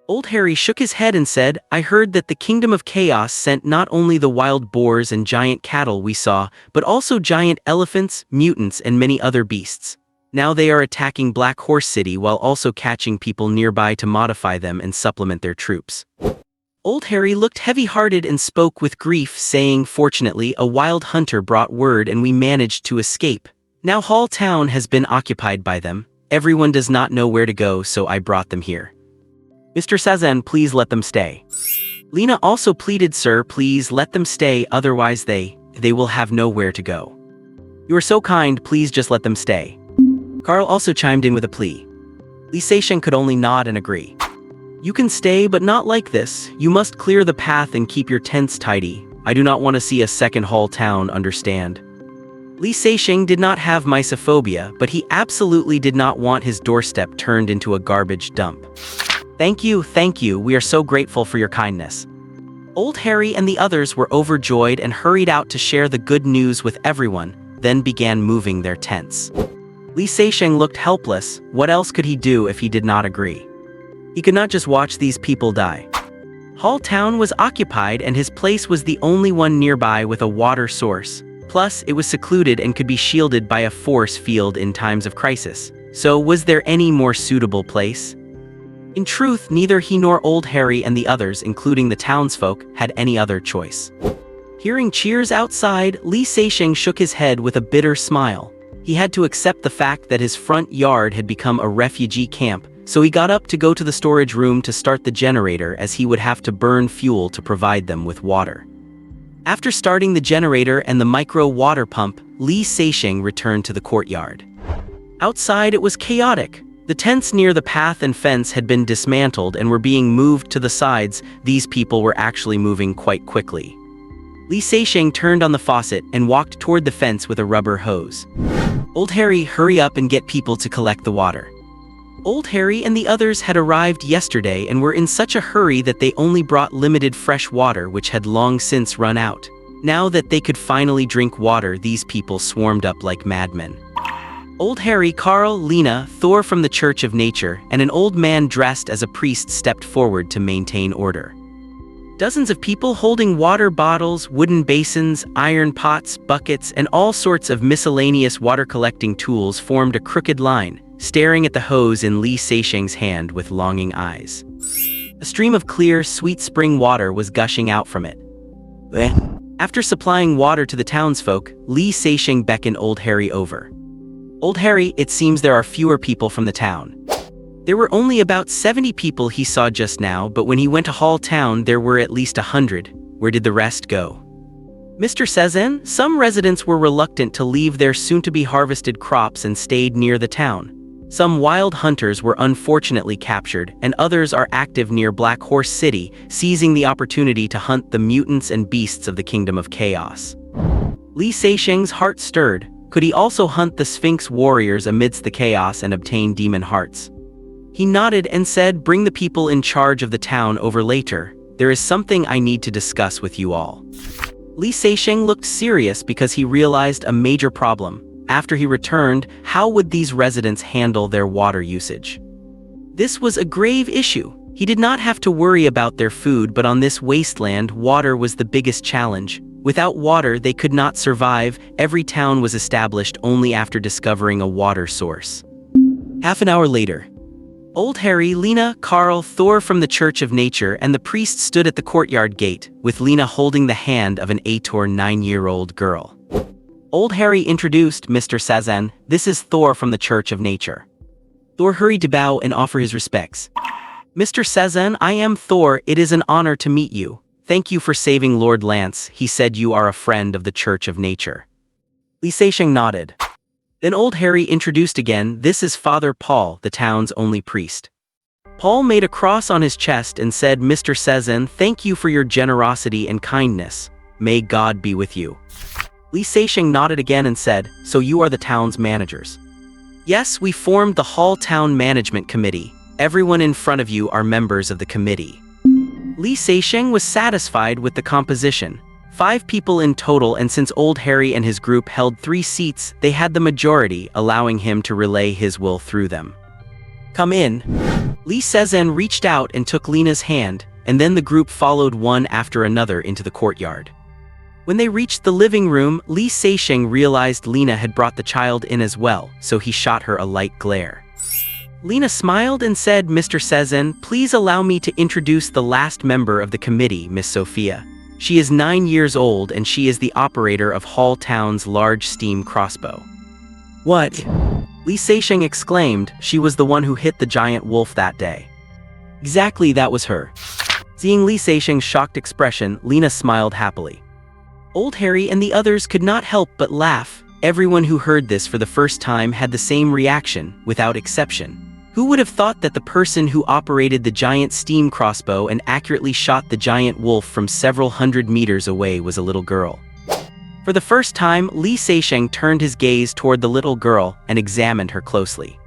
Old Harry shook his head and said, "I heard that the Kingdom of Chaos sent not only the wild boars and giant cattle we saw, but also giant elephants, mutants, and many other beasts. Now they are attacking Black Horse City while also catching people nearby to modify them and supplement their troops." Old Harry looked heavy-hearted and spoke with grief, saying, "Fortunately, a wild hunter brought word and we managed to escape. Now Hall Town has been occupied by them. Everyone does not know where to go, so I brought them here. Mr. Sezin, please let them stay." Lena also pleaded, "Sir, please let them stay, otherwise they will have nowhere to go." "You are so kind, please just let them stay." Carl also chimed in with a plea. Li Seixing could only nod and agree. "You can stay, but not like this. You must clear the path and keep your tents tidy. I do not want to see a second Hall Town, understand?" Li Seixing did not have mysophobia, but he absolutely did not want his doorstep turned into a garbage dump. Thank you, we are so grateful for your kindness." Old Harry and the others were overjoyed and hurried out to share the good news with everyone, then began moving their tents. Li Seixing looked helpless. What else could he do if he did not agree? He could not just watch these people die. Hall Town was occupied and his place was the only one nearby with a water source. Plus, it was secluded and could be shielded by a force field in times of crisis. So, was there any more suitable place? In truth, neither he nor Old Harry and the others, including the townsfolk, had any other choice. Hearing cheers outside, Li Seixing shook his head with a bitter smile. He had to accept the fact that his front yard had become a refugee camp, so he got up to go to the storage room to start the generator, as he would have to burn fuel to provide them with water. After starting the generator and the micro water pump, Li Seixing returned to the courtyard. Outside it was chaotic. The tents near the path and fence had been dismantled and were being moved to the sides. These people were actually moving quite quickly. Li Seixing turned on the faucet and walked toward the fence with a rubber hose. "Old Harry, hurry up and get people to collect the water." Old Harry and the others had arrived yesterday and were in such a hurry that they only brought limited fresh water, which had long since run out. Now that they could finally drink water, these people swarmed up like madmen. Old Harry, Carl, Lena, Thor from the Church of Nature, and an old man dressed as a priest stepped forward to maintain order. Dozens of people holding water bottles, wooden basins, iron pots, buckets, and all sorts of miscellaneous water-collecting tools formed a crooked line, staring at the hose in Li Seixing's hand with longing eyes. A stream of clear, sweet spring water was gushing out from it. After supplying water to the townsfolk, Li Seixing beckoned Old Harry over. Old Harry, it seems there are fewer people from the town. There were only about 70 people he saw just now, but when he went to Hall Town there were at least 100. Where did the rest go? Mr. Sazen, some residents were reluctant to leave their soon-to-be harvested crops and stayed near the town. Some wild hunters were unfortunately captured, and others are active near Black Horse City, seizing the opportunity to hunt the mutants and beasts of the Kingdom of Chaos. Li Seisheng's heart stirred. Could he also hunt the Sphinx warriors amidst the chaos and obtain demon hearts? He nodded and said, "Bring the people in charge of the town over later. There is something I need to discuss with you all." Li Seisheng looked serious because he realized a major problem. After he returned, how would these residents handle their water usage? This was a grave issue. He did not have to worry about their food, but on this wasteland, water was the biggest challenge. Without water, they could not survive. Every town was established only after discovering a water source. Half an hour later, Old Harry, Lena, Carl, Thor from the Church of Nature, and the priest stood at the courtyard gate, with Lena holding the hand of an 8 or 9-year-old girl. Old Harry introduced Mr. Sazen. "This is Thor from the Church of Nature." Thor hurried to bow and offer his respects. "Mr. Sazen, I am Thor. It is an honor to meet you. Thank you for saving Lord Lance. He said you are a friend of the Church of Nature." Li Seisheng nodded. Then Old Harry introduced again, "This is Father Paul, the town's only priest." Paul made a cross on his chest and said, "Mr. Sazen, thank you for your generosity and kindness. May God be with you." Li Seisheng nodded again and said, "So you are the town's managers?" "Yes, we formed the Hall Town Management Committee. Everyone in front of you are members of the committee." Li Seisheng was satisfied with the composition. 5 people in total, and since Old Harry and his group held 3 seats, they had the majority, allowing him to relay his will through them. "Come in." Li Sezen reached out and took Lena's hand, and then the group followed one after another into the courtyard. When they reached the living room, Li Seisheng realized Lena had brought the child in as well, so he shot her a light glare. Lena smiled and said, "Mr. Sazen, please allow me to introduce the last member of the committee, Miss Sophia. She is 9 years old and she is the operator of Hall Town's large steam crossbow." "What?" Li Seisheng exclaimed. "She was the one who hit the giant wolf that day." "Exactly, that was her." Seeing Li Seisheng's shocked expression, Lena smiled happily. Old Harry and the others could not help but laugh. Everyone who heard this for the first time had the same reaction, without exception. Who would have thought that the person who operated the giant steam crossbow and accurately shot the giant wolf from several hundred meters away was a little girl? For the first time, Li Seisheng turned his gaze toward the little girl and examined her closely.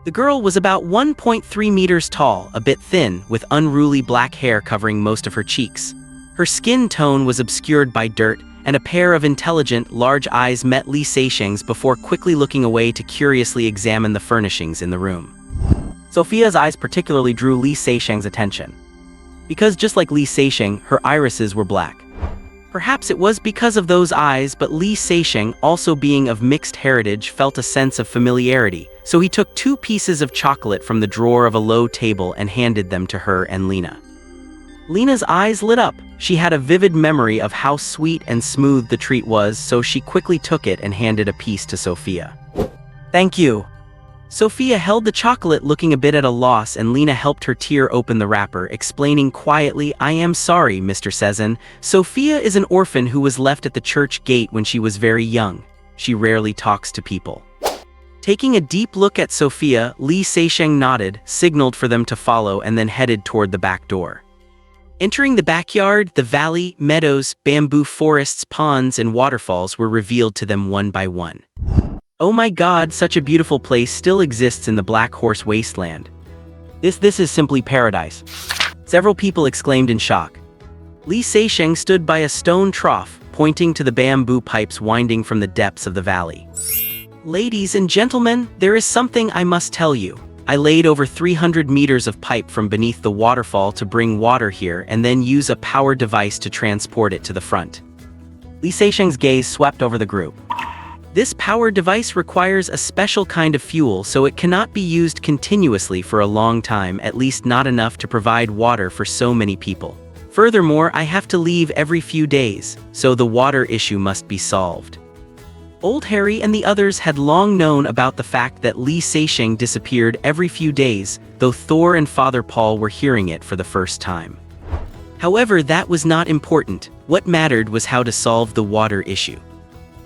The girl was about 1.3 meters tall, a bit thin, with unruly black hair covering most of her cheeks. Her skin tone was obscured by dirt, and a pair of intelligent, large eyes met Li Seisheng's before quickly looking away to curiously examine the furnishings in the room. Sophia's eyes particularly drew Li Seisheng's attention. Because just like Li Seisheng, her irises were black. Perhaps it was because of those eyes, but Li Seisheng, also being of mixed heritage, felt a sense of familiarity, so he took 2 pieces of chocolate from the drawer of a low table and handed them to her and Lena. Lena's eyes lit up. She had a vivid memory of how sweet and smooth the treat was, so she quickly took it and handed a piece to Sophia. "Thank you." Sophia held the chocolate, looking a bit at a loss, and Lena helped her tear open the wrapper, explaining quietly, "I am sorry, Mr. Sazen. Sophia is an orphan who was left at the church gate when she was very young. She rarely talks to people." Taking a deep look at Sophia, Li Seisheng nodded, signaled for them to follow, and then headed toward the back door. Entering the backyard, the valley, meadows, bamboo forests, ponds, and waterfalls were revealed to them one by one. "Oh my God, such a beautiful place still exists in the Black Horse Wasteland. This is simply paradise." Several people exclaimed in shock. Li Seisheng stood by a stone trough, pointing to the bamboo pipes winding from the depths of the valley. "Ladies and gentlemen, there is something I must tell you. I laid over 300 meters of pipe from beneath the waterfall to bring water here and then use a power device to transport it to the front." Li Seisheng's gaze swept over the group. "This power device requires a special kind of fuel, so it cannot be used continuously for a long time, at least not enough to provide water for so many people. Furthermore, I have to leave every few days, so the water issue must be solved." Old Harry and the others had long known about the fact that Li Seixing disappeared every few days, though Thor and Father Paul were hearing it for the first time. However, that was not important. What mattered was how to solve the water issue.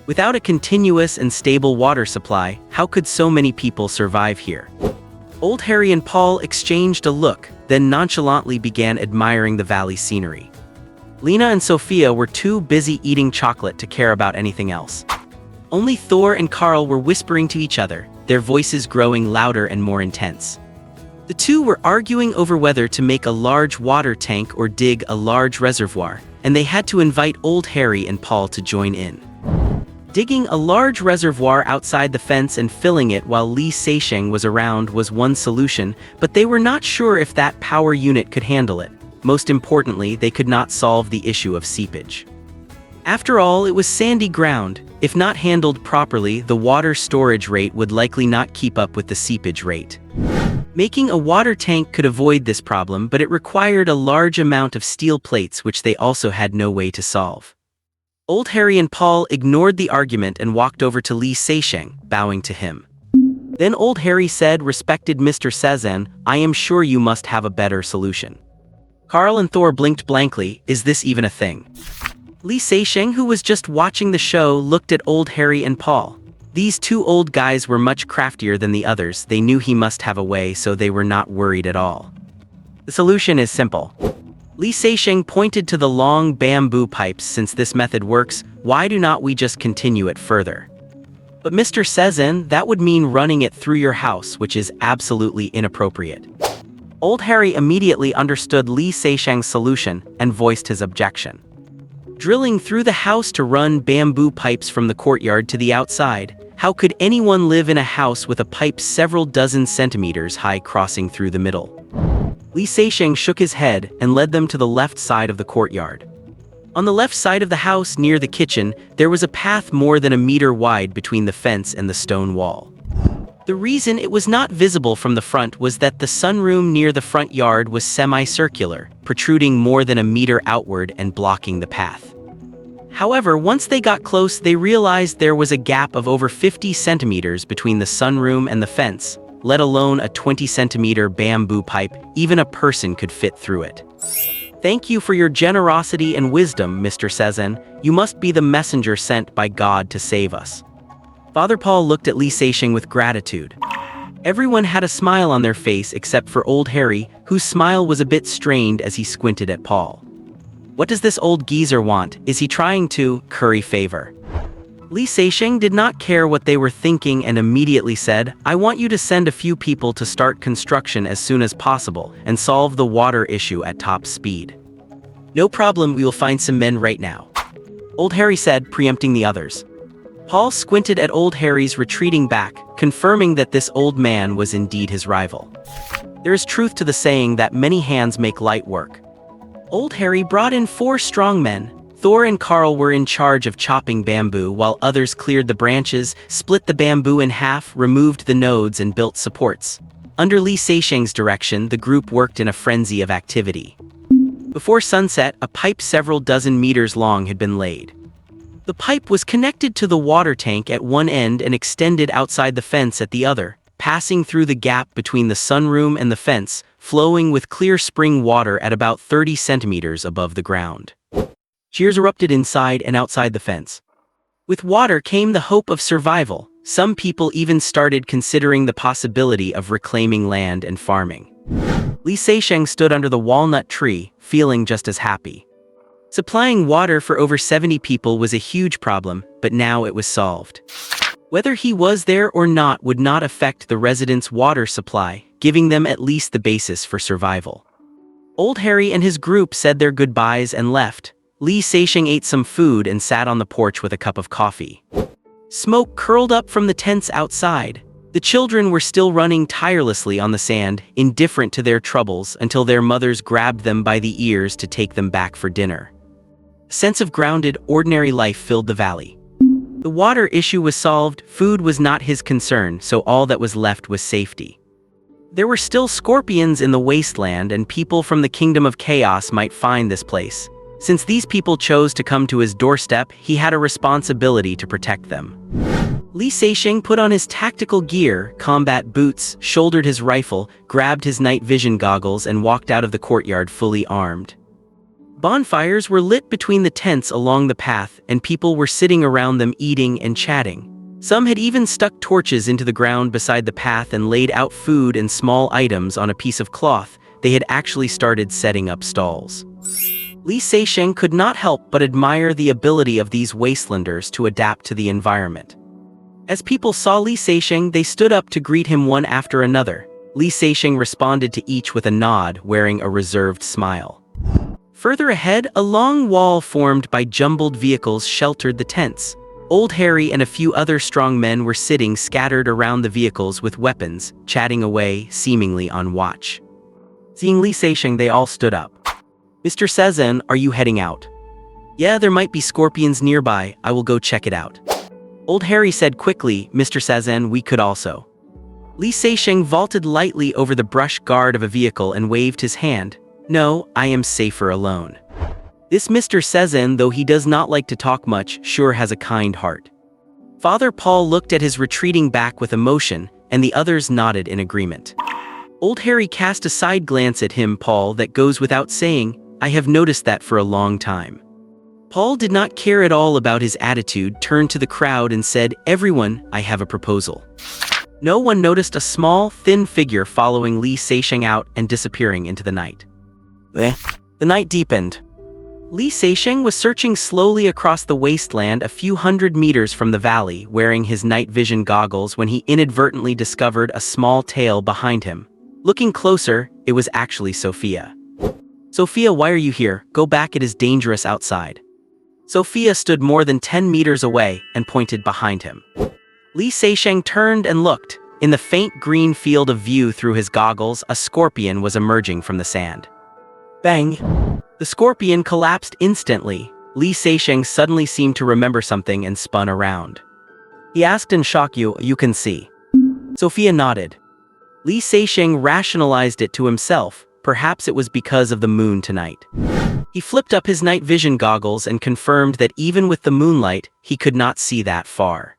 Without a continuous and stable water supply, how could so many people survive here? Old Harry and Paul exchanged a look, then nonchalantly began admiring the valley scenery. Lena and Sophia were too busy eating chocolate to care about anything else. Only Thor and Carl were whispering to each other, their voices growing louder and more intense. The two were arguing over whether to make a large water tank or dig a large reservoir, and they had to invite Old Harry and Paul to join in. Digging a large reservoir outside the fence and filling it while Li Seixing was around was one solution, but they were not sure if that power unit could handle it. Most importantly, they could not solve the issue of seepage. After all, it was sandy ground. If not handled properly, the water storage rate would likely not keep up with the seepage rate. Making a water tank could avoid this problem, but it required a large amount of steel plates which they also had no way to solve. Old Harry and Paul ignored the argument and walked over to Li Seixing, bowing to him. Then Old Harry said, "Respected Mr. Sezan, I am sure you must have a better solution." Carl and Thor blinked blankly. Is this even a thing? Li Seixing, who was just watching the show, looked at Old Harry and Paul. These two old guys were much craftier than the others. They knew he must have a way, so they were not worried at all. The solution is simple. Li Seixing pointed to the long bamboo pipes. Since this method works, why do not we just continue it further? But Mr. Sezan, that would mean running it through your house, which is absolutely inappropriate. Old Harry immediately understood Li Seixing's solution and voiced his objection. Drilling through the house to run bamboo pipes from the courtyard to the outside. How could anyone live in a house with a pipe several dozen centimeters high crossing through the middle? Li Seixing shook his head and led them to the left side of the courtyard. On the left side of the house, near the kitchen, there was a path more than a meter wide between the fence and the stone wall. The reason it was not visible from the front was that the sunroom near the front yard was semicircular, protruding more than a meter outward and blocking the path. However, once they got close, they realized there was a gap of over 50 centimeters between the sunroom and the fence, let alone a 20-centimeter bamboo pipe. Even a person could fit through it. Thank you for your generosity and wisdom, Mr. Sezan. You must be the messenger sent by God to save us. Father Paul looked at Li Seixing with gratitude. Everyone had a smile on their face except for Old Harry, whose smile was a bit strained as he squinted at Paul. What does this old geezer want? Is he trying to curry favor? Li Seixing did not care what they were thinking and immediately said, I want you to send a few people to start construction as soon as possible and solve the water issue at top speed. No problem, we will find some men right now. Old Harry said, preempting the others. Paul squinted at Old Harry's retreating back, confirming that this old man was indeed his rival. There is truth to the saying that many hands make light work. Old Harry brought in 4 strong men. Thor and Carl were in charge of chopping bamboo while others cleared the branches, split the bamboo in half, removed the nodes and built supports. Under Li Seixing's direction, the group worked in a frenzy of activity. Before sunset, a pipe several dozen meters long had been laid. The pipe was connected to the water tank at one end and extended outside the fence at the other, passing through the gap between the sunroom and the fence, flowing with clear spring water at about 30 centimeters above the ground. Cheers erupted inside and outside the fence. With water came the hope of survival. Some people even started considering the possibility of reclaiming land and farming. Li Seixing stood under the walnut tree, feeling just as happy. Supplying water for over 70 people was a huge problem, but now it was solved. Whether he was there or not would not affect the residents' water supply, giving them at least the basis for survival. Old Harry and his group said their goodbyes and left. Li Seixing ate some food and sat on the porch with a cup of coffee. Smoke curled up from the tents outside. The children were still running tirelessly on the sand, indifferent to their troubles, until their mothers grabbed them by the ears to take them back for dinner. A sense of grounded, ordinary life filled the valley. The water issue was solved, food was not his concern, so all that was left was safety. There were still scorpions in the wasteland, and people from the Kingdom of Chaos might find this place. Since these people chose to come to his doorstep, he had a responsibility to protect them. Li Seixing put on his tactical gear, combat boots, shouldered his rifle, grabbed his night vision goggles and walked out of the courtyard fully armed. Bonfires were lit between the tents along the path, and people were sitting around them eating and chatting. Some had even stuck torches into the ground beside the path and laid out food and small items on a piece of cloth. They had actually started setting up stalls. Li Seixing could not help but admire the ability of these wastelanders to adapt to the environment. As people saw Li Seixing, they stood up to greet him one after another. Li Seixing responded to each with a nod, wearing a reserved smile. Further ahead, a long wall formed by jumbled vehicles sheltered the tents. Old Harry and a few other strong men were sitting scattered around the vehicles with weapons, chatting away, seemingly on watch. Seeing Li Seixing, they all stood up. "Mr. Sezzen, are you heading out?" "Yeah, there might be scorpions nearby. I will go check it out." Old Harry said quickly, "Mr. Sezzen, we could also." Li Seixing vaulted lightly over the brush guard of a vehicle and waved his hand. "No, I am safer alone." This Mr. Sezzen, though he does not like to talk much, sure has a kind heart. Father Paul looked at his retreating back with emotion, and the others nodded in agreement. Old Harry cast a side glance at him. "Paul, that goes without saying. I have noticed that for a long time." Paul did not care at all about his attitude, turned to the crowd and said, "Everyone, I have a proposal." No one noticed a small, thin figure following Li Seixing out and disappearing into the night. The night deepened. Li Seixing was searching slowly across the wasteland a few hundred meters from the valley, wearing his night vision goggles, when he inadvertently discovered a small tail behind him. Looking closer, it was actually Sophia. "Sophia, why are you here? Go back, it is dangerous outside." Sophia stood more than 10 meters away and pointed behind him. Li Seixing turned and looked. In the faint green field of view through his goggles, a scorpion was emerging from the sand. Bang! The scorpion collapsed instantly. Li Seixing suddenly seemed to remember something and spun around. He asked in shock, You can see?" Sophia nodded. Li Seixing rationalized it to himself. Perhaps it was because of the moon tonight. He flipped up his night vision goggles and confirmed that even with the moonlight, he could not see that far.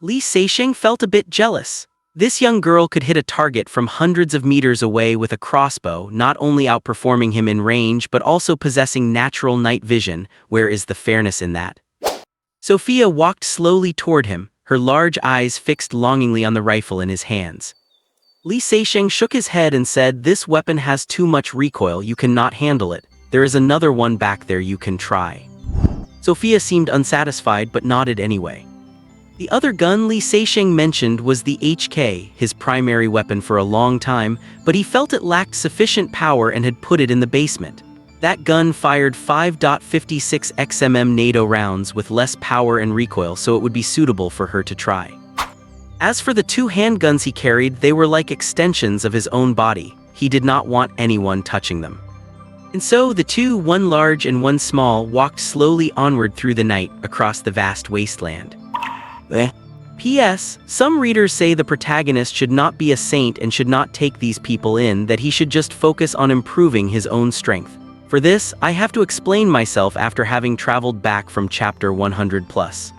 Li Seixing felt a bit jealous. This young girl could hit a target from hundreds of meters away with a crossbow, not only outperforming him in range but also possessing natural night vision. Where is the fairness in that? Sophia walked slowly toward him, her large eyes fixed longingly on the rifle in his hands. Li Seixing shook his head and said, "This weapon has too much recoil, you cannot handle it. There is another one back there you can try." Sophia seemed unsatisfied but nodded anyway. The other gun Li Seixing mentioned was the HK, his primary weapon for a long time, but he felt it lacked sufficient power and had put it in the basement. That gun fired 5.56 XMM NATO rounds with less power and recoil, so it would be suitable for her to try. As for the two handguns he carried, they were like extensions of his own body. He did not want anyone touching them. And so the two, one large and one small, walked slowly onward through the night, across the vast wasteland. P.S. Some readers say the protagonist should not be a saint and should not take these people in, that he should just focus on improving his own strength. For this, I have to explain myself after having traveled back from chapter 100 plus.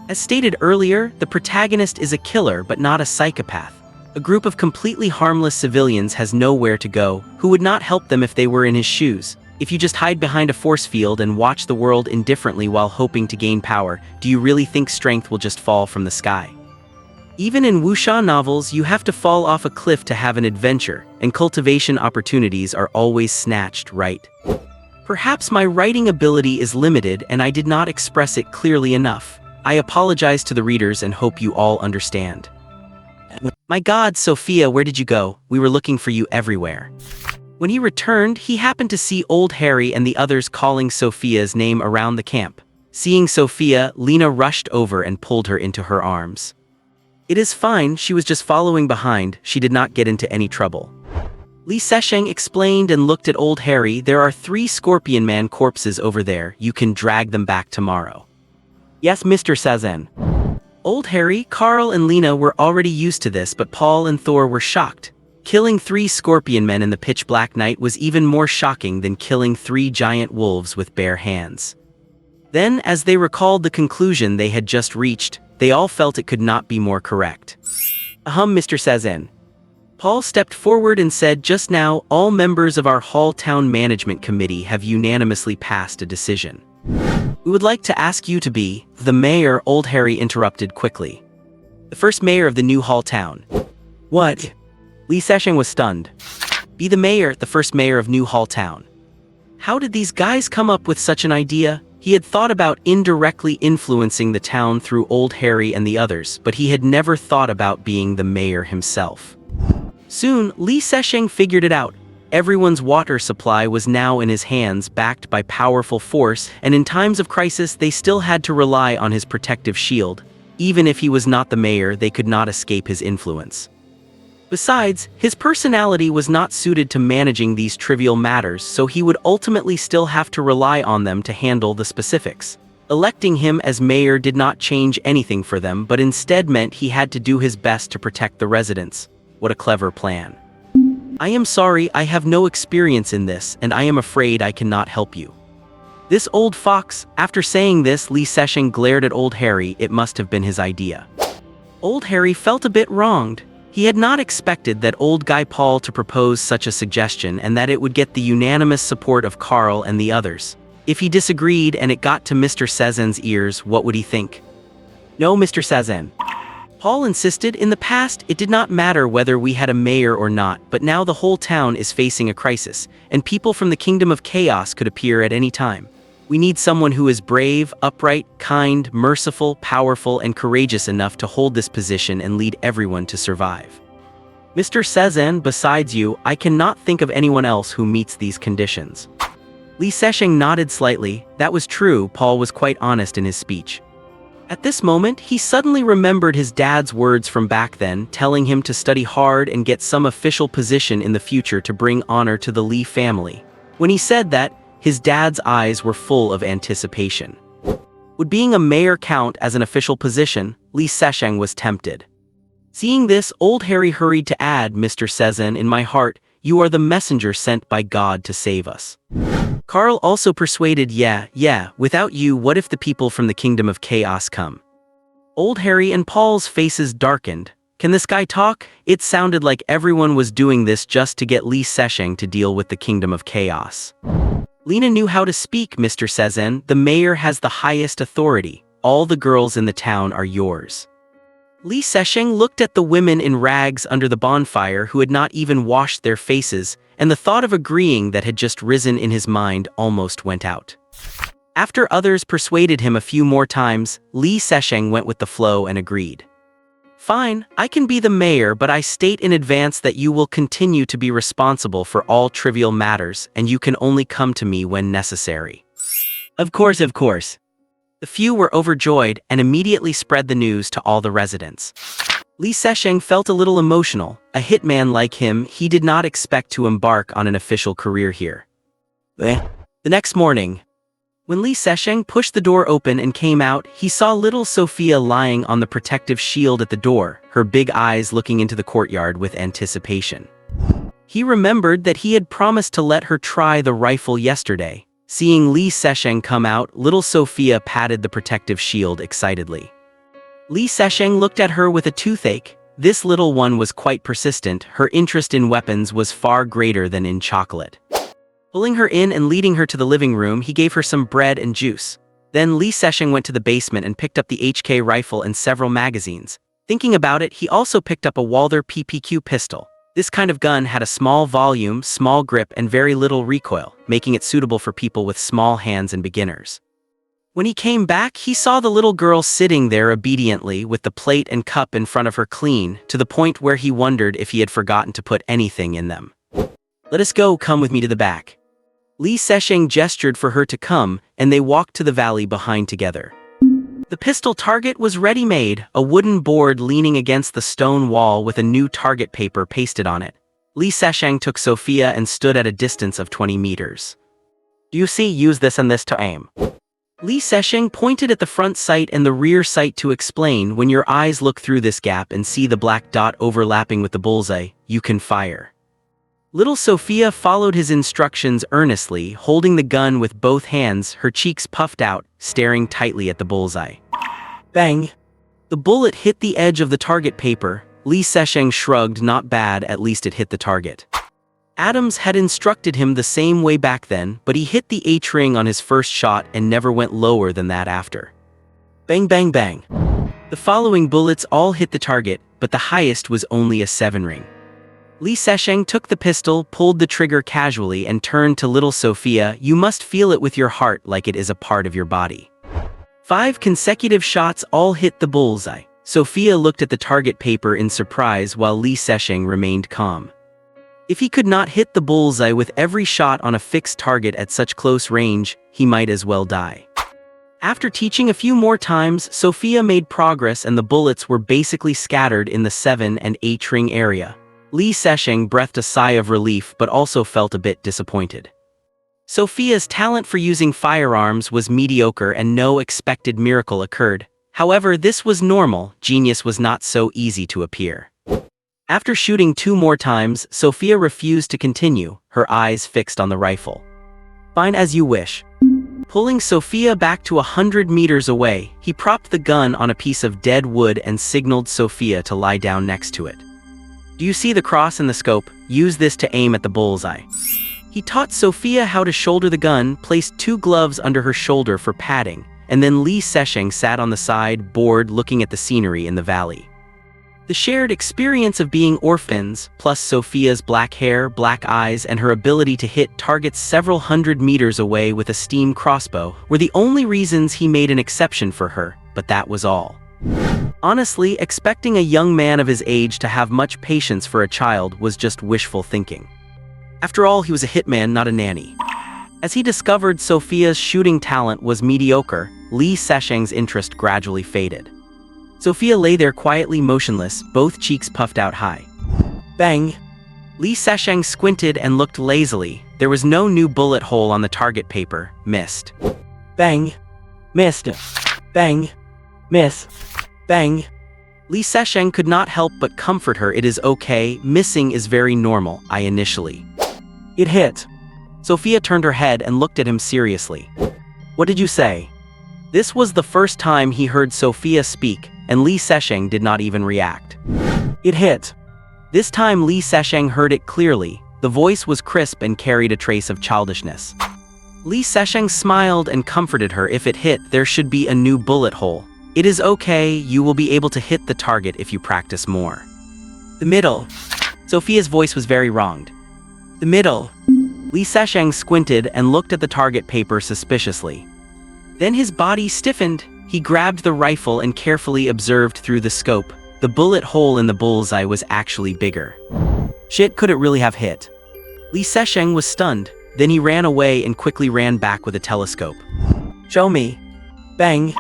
As stated earlier, the protagonist is a killer but not a psychopath. A group of completely harmless civilians has nowhere to go. Who would not help them if they were in his shoes? If you just hide behind a force field and watch the world indifferently while hoping to gain power, do you really think strength will just fall from the sky? Even in wuxia novels, you have to fall off a cliff to have an adventure, and cultivation opportunities are always snatched, right? Perhaps my writing ability is limited and I did not express it clearly enough. I apologize to the readers and hope you all understand. My God, Sophia, where did you go? We were looking for you everywhere. When he returned, he happened to see old Harry and the others calling Sophia's name around the camp. Seeing Sophia, Lena rushed over and pulled her into her arms. "It is fine, she was just following behind, she did not get into any trouble." Li Seixing explained and looked at old Harry. "There are 3 Scorpion Man corpses over there, you can drag them back tomorrow." "Yes, Mr. Sezzen." Old Harry, Carl and Lena were already used to this, but Paul and Thor were shocked. Killing 3 scorpion men in the pitch-black night was even more shocking than killing 3 giant wolves with bare hands. Then, as they recalled the conclusion they had just reached, they all felt it could not be more correct. Ahem, Mr. Sazen. Paul stepped forward and said, just now, all members of our Hall Town Management Committee have unanimously passed a decision. We would like to ask you to be the mayor. Old Harry interrupted quickly. The first mayor of the new Hall Town. What? Lee Sesheng was stunned. Be the mayor, the first mayor of New Hall Town. How did these guys come up with such an idea? He had thought about indirectly influencing the town through Old Harry and the others, but he had never thought about being the mayor himself. Soon, Lee Sesheng figured it out. Everyone's water supply was now in his hands, backed by powerful force, and in times of crisis they still had to rely on his protective shield. Even if he was not the mayor, they could not escape his influence. Besides, his personality was not suited to managing these trivial matters, so he would ultimately still have to rely on them to handle the specifics. Electing him as mayor did not change anything for them, but instead meant he had to do his best to protect the residents. What a clever plan. I am sorry, I have no experience in this, and I am afraid I cannot help you. This old fox. After saying this, Lee Sesheng glared at Old Harry. It must have been his idea. Old Harry felt a bit wronged. He had not expected that old guy Paul to propose such a suggestion and that it would get the unanimous support of Carl and the others. If he disagreed and it got to Mr. Sazen's ears, what would he think? No, Mr. Sazen. Paul insisted, in the past, it did not matter whether we had a mayor or not, but now the whole town is facing a crisis, and people from the Kingdom of Chaos could appear at any time. We need someone who is brave, upright, kind, merciful, powerful, and courageous enough to hold this position and lead everyone to survive. Mr. Sazen, besides you, I cannot think of anyone else who meets these conditions. Lee Sesheng nodded slightly. That was true. Paul was quite honest in his speech. At this moment, he suddenly remembered his dad's words from back then, telling him to study hard and get some official position in the future to bring honor to the Lee family. When he said that, his dad's eyes were full of anticipation. Would being a mayor count as an official position? Lee Sesheng was tempted. Seeing this, Old Harry hurried to add, Mr. Sazen, in my heart, you are the messenger sent by God to save us. Carl also persuaded, yeah, without you, what if the people from the Kingdom of Chaos come? Old Harry and Paul's faces darkened. Can this guy talk? It sounded like everyone was doing this just to get Lee Sesheng to deal with the Kingdom of Chaos. Lena knew how to speak, Mr. Sazen. The mayor has the highest authority. All the girls in the town are yours. Lee Sesheng looked at the women in rags under the bonfire who had not even washed their faces, and the thought of agreeing that had just risen in his mind almost went out. After others persuaded him a few more times, Lee Sesheng went with the flow and agreed. Fine, I can be the mayor, but I state in advance that you will continue to be responsible for all trivial matters, and you can only come to me when necessary. Of course. The few were overjoyed and immediately spread the news to all the residents. Lee Sesheng felt a little emotional. A hitman like him, he did not expect to embark on an official career here. The next morning, when Lee Sesheng pushed the door open and came out, he saw little Sophia lying on the protective shield at the door, her big eyes looking into the courtyard with anticipation. He remembered that he had promised to let her try the rifle yesterday. Seeing Lee Sesheng come out, little Sophia patted the protective shield excitedly. Lee Sesheng looked at her with a toothache. This little one was quite persistent. Her interest in weapons was far greater than in chocolate. Pulling her in and leading her to the living room, he gave her some bread and juice. Then Lee Sesheng went to the basement and picked up the HK rifle and several magazines. Thinking about it, he also picked up a Walther PPQ pistol. This kind of gun had a small volume, small grip, and very little recoil, making it suitable for people with small hands and beginners. When he came back, he saw the little girl sitting there obediently with the plate and cup in front of her clean, to the point where he wondered if he had forgotten to put anything in them. Let us go, come with me to the back. Lee Sesheng gestured for her to come, and they walked to the valley behind together. The pistol target was ready-made, a wooden board leaning against the stone wall with a new target paper pasted on it. Lee Sesheng took Sophia and stood at a distance of 20 meters. Do you see? Use this and this to aim. Li Sesheng pointed at the front sight and the rear sight to explain, when your eyes look through this gap and see the black dot overlapping with the bullseye, you can fire. Little Sophia followed his instructions earnestly, holding the gun with both hands, her cheeks puffed out, staring tightly at the bullseye. Bang! The bullet hit the edge of the target paper. Li Sesheng shrugged. Not bad, at least it hit the target. Adams had instructed him the same way back then, but he hit the H-ring on his first shot and never went lower than that after. Bang bang bang. The following bullets all hit the target, but the highest was only a 7-ring. Li Sesheng took the pistol, pulled the trigger casually, and turned to little Sophia. You must feel it with your heart like it is a part of your body. 5 consecutive shots all hit the bullseye. Sophia looked at the target paper in surprise while Li Sesheng remained calm. If he could not hit the bullseye with every shot on a fixed target at such close range, he might as well die. After teaching a few more times, Sophia made progress and the bullets were basically scattered in the 7 and H-ring area. Li Sesheng breathed a sigh of relief but also felt a bit disappointed. Sophia's talent for using firearms was mediocre and no expected miracle occurred. However, this was normal. Genius was not so easy to appear. After shooting 2 more times, Sophia refused to continue, her eyes fixed on the rifle. Fine, as you wish. Pulling Sophia back to 100 meters away, he propped the gun on a piece of dead wood and signaled Sophia to lie down next to it. Do you see the cross in the scope? Use this to aim at the bullseye. He taught Sophia how to shoulder the gun, placed 2 gloves under her shoulder for padding, and then Li Sesheng sat on the side, bored, looking at the scenery in the valley. The shared experience of being orphans, plus Sophia's black hair, black eyes, and her ability to hit targets several hundred meters away with a steam crossbow, were the only reasons he made an exception for her, but that was all. Honestly, expecting a young man of his age to have much patience for a child was just wishful thinking. After all, he was a hitman, not a nanny. As he discovered Sophia's shooting talent was mediocre, Li Sesheng's interest gradually faded. Sophia lay there quietly motionless, both cheeks puffed out high. Bang! Li Sesheng squinted and looked lazily. There was no new bullet hole on the target paper. Missed. Bang! Missed. Bang! Miss. Bang! Li Sesheng could not help but comfort her. It is okay, missing is very normal. I initially. It hit. Sophia turned her head and looked at him seriously. What did you say? This was the first time he heard Sophia speak, and Li Sesheng did not even react. It hit. This time Li Sesheng heard it clearly. The voice was crisp and carried a trace of childishness. Li Sesheng smiled and comforted her. If it hit, there should be a new bullet hole. It is okay, you will be able to hit the target if you practice more. The middle. Sophia's voice was very wronged. The middle. Li Sesheng squinted and looked at the target paper suspiciously. Then his body stiffened. He grabbed the rifle and carefully observed through the scope. The bullet hole in the bullseye was actually bigger. Shit, could it really have hit? Li Sesheng was stunned. Then he ran away and quickly ran back with a telescope. Show me. Bang.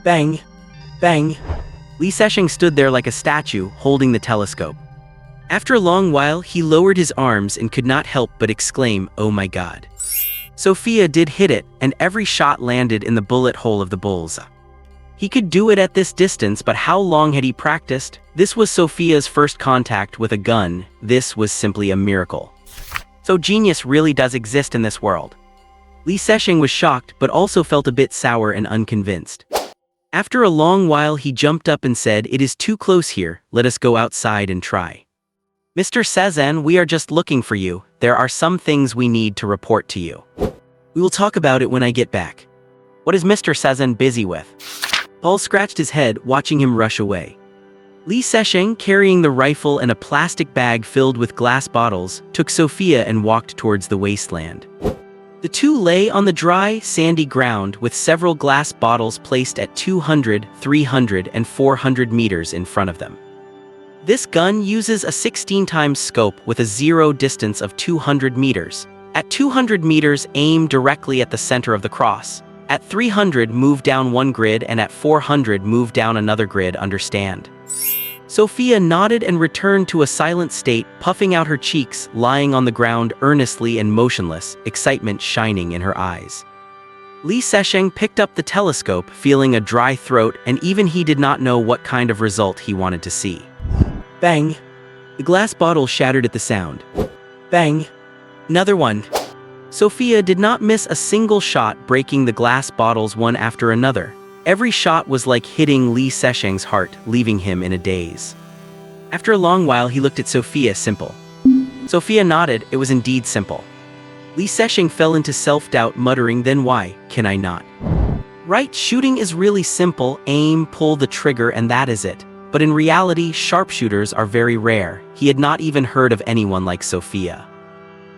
Bang. Bang. Li Sesheng stood there like a statue, holding the telescope. After a long while, he lowered his arms and could not help but exclaim, "Oh my God." Sophia did hit it, and every shot landed in the bullet hole of the bullseye. He could do it at this distance, but how long had he practiced? This was Sophia's first contact with a gun. This was simply a miracle. So genius really does exist in this world. Li Sesheng was shocked, but also felt a bit sour and unconvinced. After a long while, he jumped up and said, "It is too close here, let us go outside and try." Mr. Sezan, we are just looking for you. There are some things we need to report to you. We will talk about it when I get back. What is Mr. Sezan busy with? Paul scratched his head, watching him rush away. Li Sesheng, carrying the rifle and a plastic bag filled with glass bottles, took Sophia and walked towards the wasteland. The two lay on the dry, sandy ground with several glass bottles placed at 200, 300, and 400 meters in front of them. This gun uses a 16 times scope with a zero distance of 200 meters. At 200 meters, aim directly at the center of the cross. At 300, move down one grid, and at 400, move down another grid, understand? Sophia nodded and returned to a silent state, puffing out her cheeks, lying on the ground earnestly and motionless, excitement shining in her eyes. Li Sesheng picked up the telescope, feeling a dry throat, and even he did not know what kind of result he wanted to see. Bang! The glass bottle shattered at the sound. Bang! Another one. Sophia did not miss a single shot, breaking the glass bottles one after another. Every shot was like hitting Li Sesheng's heart, leaving him in a daze. After a long while, he looked at Sophia. Simple. Sophia nodded. It was indeed simple. Li Sesheng fell into self-doubt, muttering, then why can I not? Right, shooting is really simple. Aim, pull the trigger, and that is it. But in reality, sharpshooters are very rare. He had not even heard of anyone like Sophia.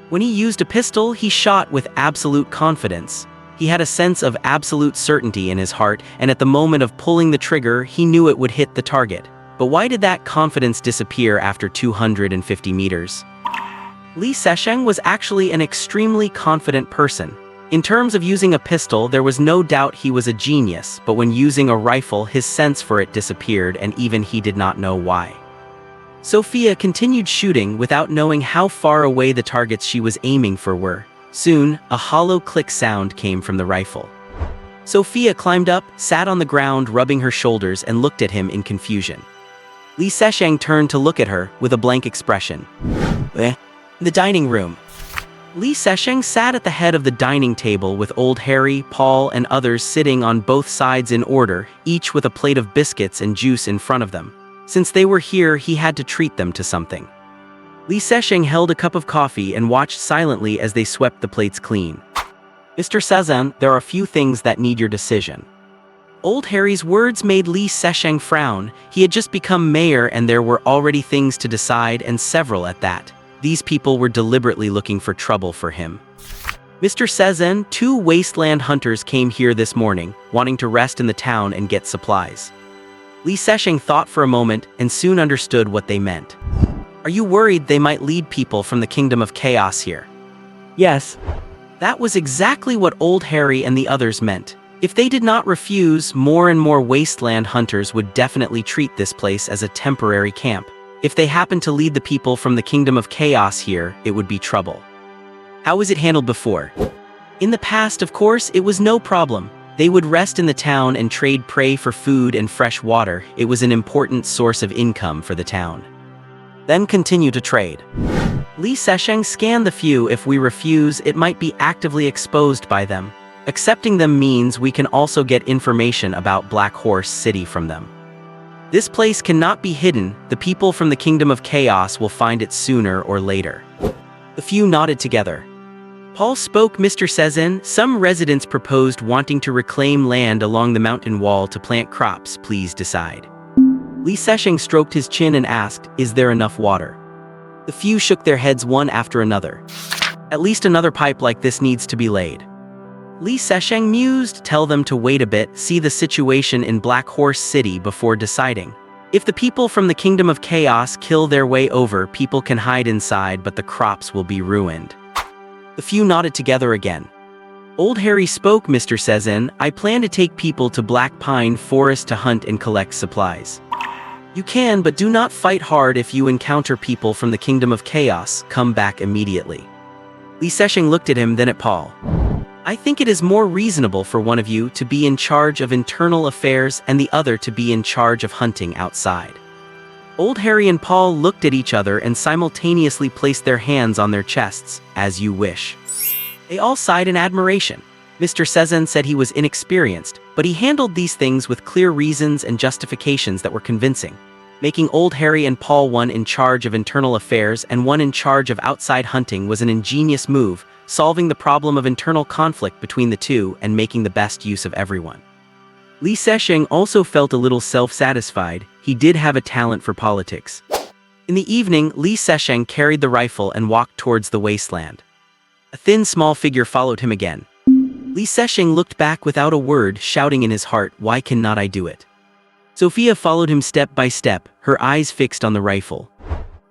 When he used a pistol, he shot with absolute confidence. He had a sense of absolute certainty in his heart, and at the moment of pulling the trigger, he knew it would hit the target. But why did that confidence disappear after 250 meters? Li Sesheng was actually an extremely confident person. In terms of using a pistol, there was no doubt he was a genius, but when using a rifle, his sense for it disappeared, and even he did not know why. Sophia continued shooting without knowing how far away the targets she was aiming for were. Soon, a hollow click sound came from the rifle. Sophia climbed up, sat on the ground, rubbing her shoulders, and looked at him in confusion. Li Sesheng turned to look at her with a blank expression. The dining room. Li Sesheng sat at the head of the dining table with old Harry, Paul, and others sitting on both sides in order, each with a plate of biscuits and juice in front of them. Since they were here, he had to treat them to something. Li Sesheng held a cup of coffee and watched silently as they swept the plates clean. Mr. Sazan, there are a few things that need your decision. Old Harry's words made Li Sesheng frown. He had just become mayor and there were already things to decide, and several at that. These people were deliberately looking for trouble for him. Mr. Sezin, 2 wasteland hunters came here this morning, wanting to rest in the town and get supplies. Li Sesheng thought for a moment and soon understood what they meant. Are you worried they might lead people from the Kingdom of Chaos here? Yes. That was exactly what old Harry and the others meant. If they did not refuse, more and more wasteland hunters would definitely treat this place as a temporary camp. If they happened to lead the people from the Kingdom of Chaos here, it would be trouble. How was it handled before? In the past, of course, it was no problem. They would rest in the town and trade prey for food and fresh water. It was an important source of income for the town. Then continue to trade. Li Sesheng scanned the few. If we refuse, it might be actively exposed by them. Accepting them means we can also get information about Black Horse City from them. This place cannot be hidden. The people from the Kingdom of Chaos will find it sooner or later. The few nodded together. Paul spoke. Mr. Sezin, some residents proposed wanting to reclaim land along the mountain wall to plant crops. Please decide. Li Sesheng stroked his chin and asked, is there enough water? The few shook their heads one after another. At least another pipe like this needs to be laid. Li Sesheng mused, tell them to wait a bit, see the situation in Black Horse City before deciding. If the people from the Kingdom of Chaos kill their way over, people can hide inside, but the crops will be ruined. The few nodded together again. Old Harry spoke. Mr. Sezin, I plan to take people to Black Pine Forest to hunt and collect supplies. You can, but do not fight hard. If you encounter people from the Kingdom of Chaos, come back immediately. Li Sesheng looked at him, then at Paul. I think it is more reasonable for one of you to be in charge of internal affairs and the other to be in charge of hunting outside. Old Harry and Paul looked at each other and simultaneously placed their hands on their chests, as you wish. They all sighed in admiration. Mr. Sezin said he was inexperienced, but he handled these things with clear reasons and justifications that were convincing. Making old Harry and Paul one in charge of internal affairs and one in charge of outside hunting was an ingenious move, solving the problem of internal conflict between the two and making the best use of everyone. Li Sesheng also felt a little self-satisfied. He did have a talent for politics. In the evening, Li Sesheng carried the rifle and walked towards the wasteland. A thin, small figure followed him again. Li Sesheng looked back without a word, shouting in his heart, why cannot I do it? Sophia followed him step by step, her eyes fixed on the rifle.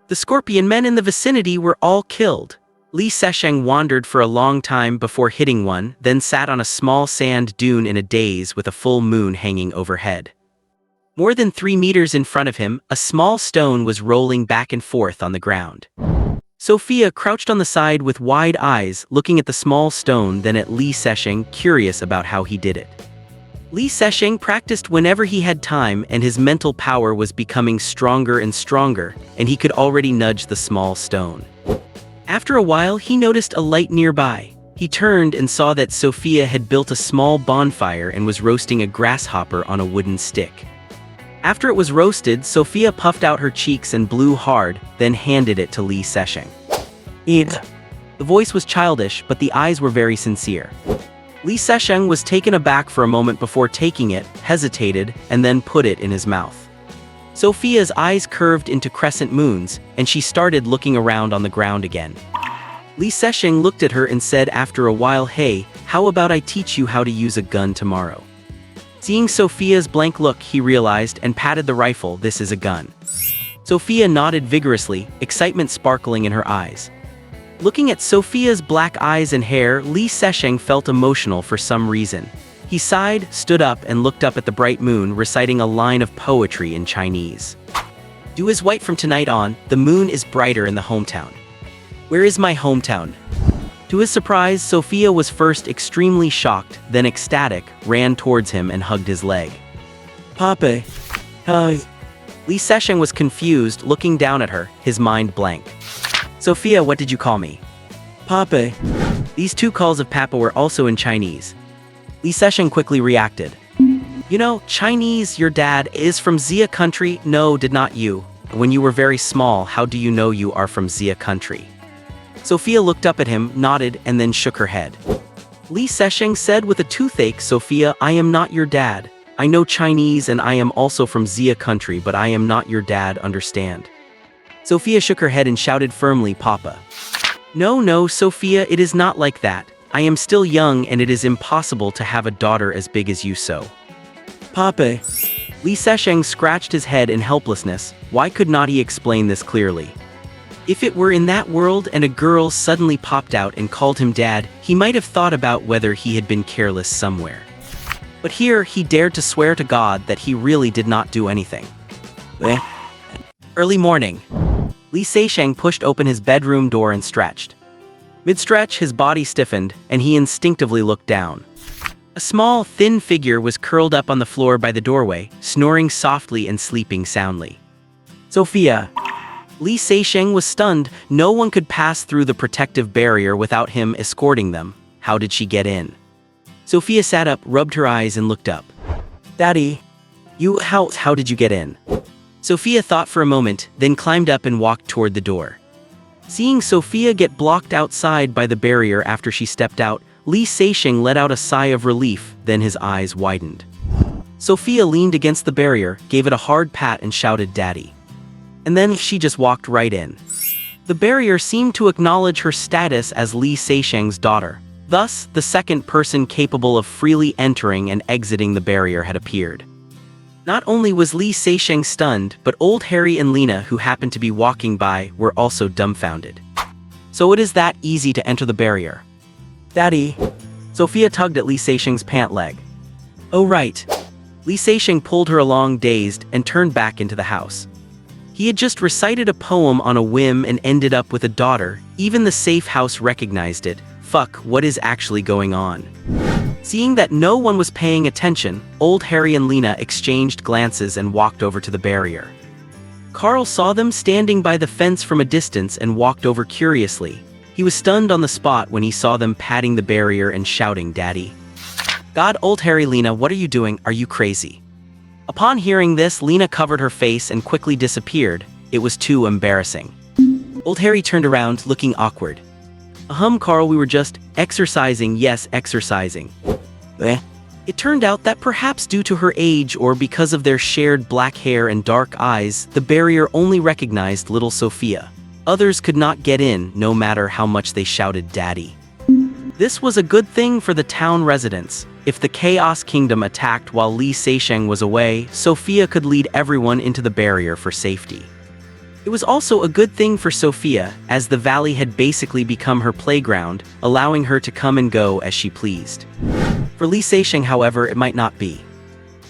The scorpion men in the vicinity were all killed. Li Sesheng wandered for a long time before hitting one, then sat on a small sand dune in a daze with a full moon hanging overhead. More than 3 meters in front of him, a small stone was rolling back and forth on the ground. Sophia crouched on the side with wide eyes, looking at the small stone, then at Li Sesheng, curious about how he did it. Li Sesheng practiced whenever he had time, and his mental power was becoming stronger and stronger, and he could already nudge the small stone. After a while, he noticed a light nearby. He turned and saw that Sophia had built a small bonfire and was roasting a grasshopper on a wooden stick. After it was roasted, Sophia puffed out her cheeks and blew hard, then handed it to Li Sesheng. Eat. The voice was childish, but the eyes were very sincere. Li Sesheng was taken aback for a moment before taking it, hesitated, and then put it in his mouth. Sophia's eyes curved into crescent moons, and she started looking around on the ground again. Li Sesheng looked at her and said after a while, "Hey, how about I teach you how to use a gun tomorrow?" Seeing Sophia's blank look, he realized and patted the rifle. "This is a gun." Sophia nodded vigorously, excitement sparkling in her eyes. Looking at Sophia's black eyes and hair, Li Sesheng felt emotional for some reason. He sighed, stood up, and looked up at the bright moon, reciting a line of poetry in Chinese. "Dew is white from tonight on, the moon is brighter in the hometown. Where is my hometown?" To his surprise, Sophia was first extremely shocked, then ecstatic, ran towards him and hugged his leg. "Papa, hi." Li Sesheng was confused, looking down at her, his mind blank. "Sophia, what did you call me?" "Papa." These two calls of Papa were also in Chinese. Li Sesheng quickly reacted. "You know, Chinese, your dad is from Xia country." "No, did not you? When you were very small, how do you know you are from Xia country?" Sophia looked up at him, nodded, and then shook her head. Li Sesheng said with a toothache, "Sophia, I am not your dad. I know Chinese and I am also from Xia country, but I am not your dad, understand?" Sophia shook her head and shouted firmly, "Papa." No, Sophia, it is not like that. I am still young and it is impossible to have a daughter as big as you so. "Papa." Li Sesheng scratched his head in helplessness. Why could not he explain this clearly? If it were in that world and a girl suddenly popped out and called him dad, he might have thought about whether he had been careless somewhere. But here, he dared to swear to God that he really did not do anything. Early morning. Li Sesheng pushed open his bedroom door and stretched. Mid-stretch, his body stiffened, and he instinctively looked down. A small, thin figure was curled up on the floor by the doorway, snoring softly and sleeping soundly. "Sophia." Li Sesheng was stunned. No one could pass through the protective barrier without him escorting them. How did she get in? Sophia sat up, rubbed her eyes, and looked up. "Daddy, how did you get in?" Sophia thought for a moment, then climbed up and walked toward the door. Seeing Sophia get blocked outside by the barrier after she stepped out, Li Sesheng let out a sigh of relief, then his eyes widened. Sophia leaned against the barrier, gave it a hard pat, and shouted, "Daddy." And then she just walked right in. The barrier seemed to acknowledge her status as Li Sesheng's daughter. Thus, the second person capable of freely entering and exiting the barrier had appeared. Not only was Li Sesheng stunned, but Old Harry and Lena, who happened to be walking by, were also dumbfounded. "So it is that easy to enter the barrier?" "Daddy." Sophia tugged at Li Sesheng's pant leg. "Oh right." Li Sesheng pulled her along, dazed, and turned back into the house. He had just recited a poem on a whim and ended up with a daughter. Even the safe house recognized it. Fuck, what is actually going on? Seeing that no one was paying attention, Old Harry and Lena exchanged glances and walked over to the barrier. Carl saw them standing by the fence from a distance and walked over curiously. He was stunned on the spot when he saw them patting the barrier and shouting, "Daddy." "God, Old Harry, Lena, what are you doing? Are you crazy?" Upon hearing this, Lena covered her face and quickly disappeared. It was too embarrassing. Old Harry turned around, looking awkward. Carl, we were just exercising." "Yes, exercising." It turned out that perhaps due to her age or because of their shared black hair and dark eyes, the barrier only recognized little Sophia. Others could not get in, no matter how much they shouted, "Daddy." This was a good thing for the town residents. If the Chaos Kingdom attacked while Li Sesheng was away, Sophia could lead everyone into the barrier for safety. It was also a good thing for Sophia, as the valley had basically become her playground, allowing her to come and go as she pleased. For Li Sesheng, however, it might not be.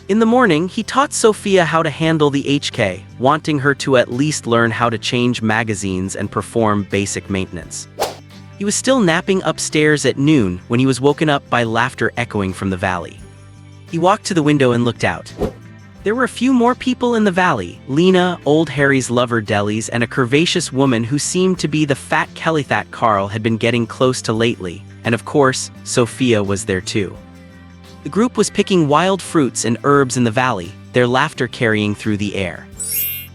In the morning, he taught Sophia how to handle the HK, wanting her to at least learn how to change magazines and perform basic maintenance. He was still napping upstairs at noon when he was woken up by laughter echoing from the valley. He walked to the window and looked out. There were a few more people in the valley: Lena, old Harry's lover Delis, and a curvaceous woman who seemed to be the fat Kelly that Carl had been getting close to lately, and of course, Sophia was there too. The group was picking wild fruits and herbs in the valley, their laughter carrying through the air.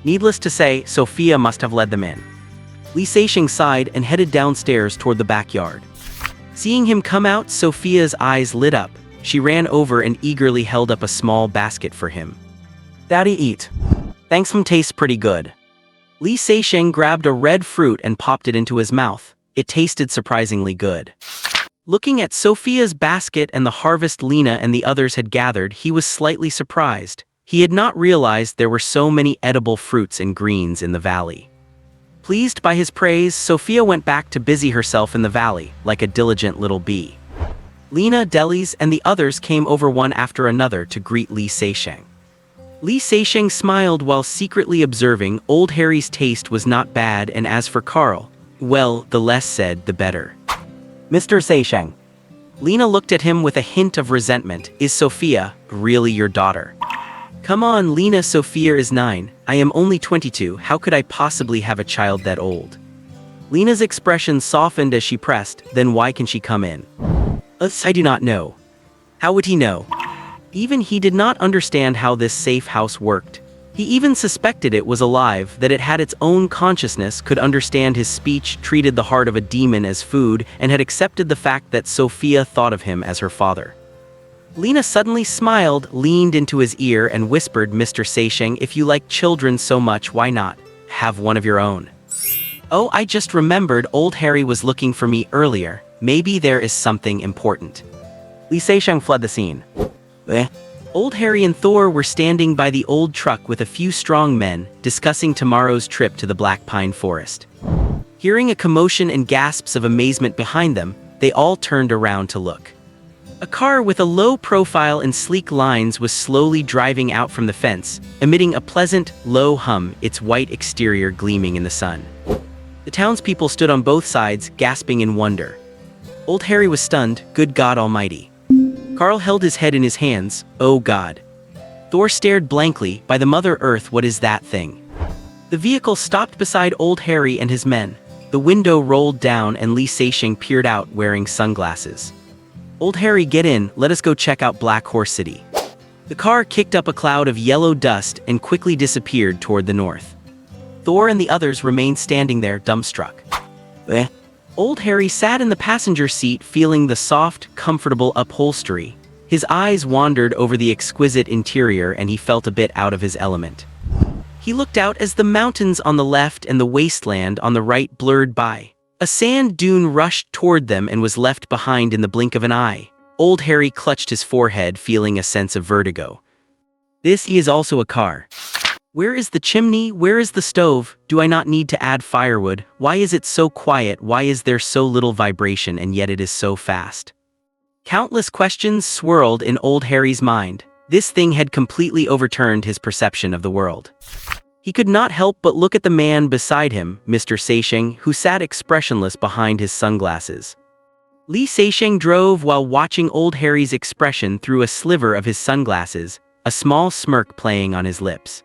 Needless to say, Sophia must have led them in. Li Seixing sighed and headed downstairs toward the backyard. Seeing him come out, Sophia's eyes lit up. She ran over and eagerly held up a small basket for him. "Daddy, eat. Thanks, tastes pretty good." Li Seixing grabbed a red fruit and popped it into his mouth. It tasted surprisingly good. Looking at Sophia's basket and the harvest Lena and the others had gathered, he was slightly surprised. He had not realized there were so many edible fruits and greens in the valley. Pleased by his praise, Sophia went back to busy herself in the valley, like a diligent little bee. Lena, Delis, and the others came over one after another to greet Li Seixing. Li Seixing smiled while secretly observing old Harry's taste was not bad, and as for Carl, well, the less said, the better. "Mr. Seixing." Lena looked at him with a hint of resentment. "Is Sophia really your daughter?" "Come on, Lena, Sophia is 9. I am only 22. How could I possibly have a child that old?" Lena's expression softened as she pressed. "Then why can she come in?" "I do not know." How would he know? Even he did not understand how this safe house worked. He even suspected it was alive, that it had its own consciousness, could understand his speech, treated the heart of a demon as food, and had accepted the fact that Sophia thought of him as her father. Lena suddenly smiled, leaned into his ear, and whispered, "Mr. Seixing, if you like children so much, why not have one of your own?" "Oh, I just remembered old Harry was looking for me earlier. Maybe there is something important." Li Seixing fled the scene. Old Harry and Thor were standing by the old truck with a few strong men, discussing tomorrow's trip to the Black Pine Forest. Hearing a commotion and gasps of amazement behind them, they all turned around to look. A car with a low profile and sleek lines was slowly driving out from the fence, emitting a pleasant, low hum, its white exterior gleaming in the sun. The townspeople stood on both sides, gasping in wonder. Old Harry was stunned. Good God Almighty. Carl held his head in his hands. Oh God. Thor stared blankly. By the Mother Earth, what is that thing? The vehicle stopped beside old Harry and his men. The window rolled down and Li Seixing peered out wearing sunglasses. "Old Harry, get in, let us go check out Black Horse City." The car kicked up a cloud of yellow dust and quickly disappeared toward the north. Thor and the others remained standing there, dumbstruck. Old Harry sat in the passenger seat, feeling the soft, comfortable upholstery. His eyes wandered over the exquisite interior and he felt a bit out of his element. He looked out as the mountains on the left and the wasteland on the right blurred by. A sand dune rushed toward them and was left behind in the blink of an eye. Old Harry clutched his forehead, feeling a sense of vertigo. This is also a car. Where is the chimney? Where is the stove? Do I not need to add firewood? Why is it so quiet? Why is there so little vibration and yet it is so fast? Countless questions swirled in old Harry's mind. This thing had completely overturned his perception of the world. He could not help but look at the man beside him, Mr. Seixing, who sat expressionless behind his sunglasses. Li Seixing drove while watching old Harry's expression through a sliver of his sunglasses, a small smirk playing on his lips.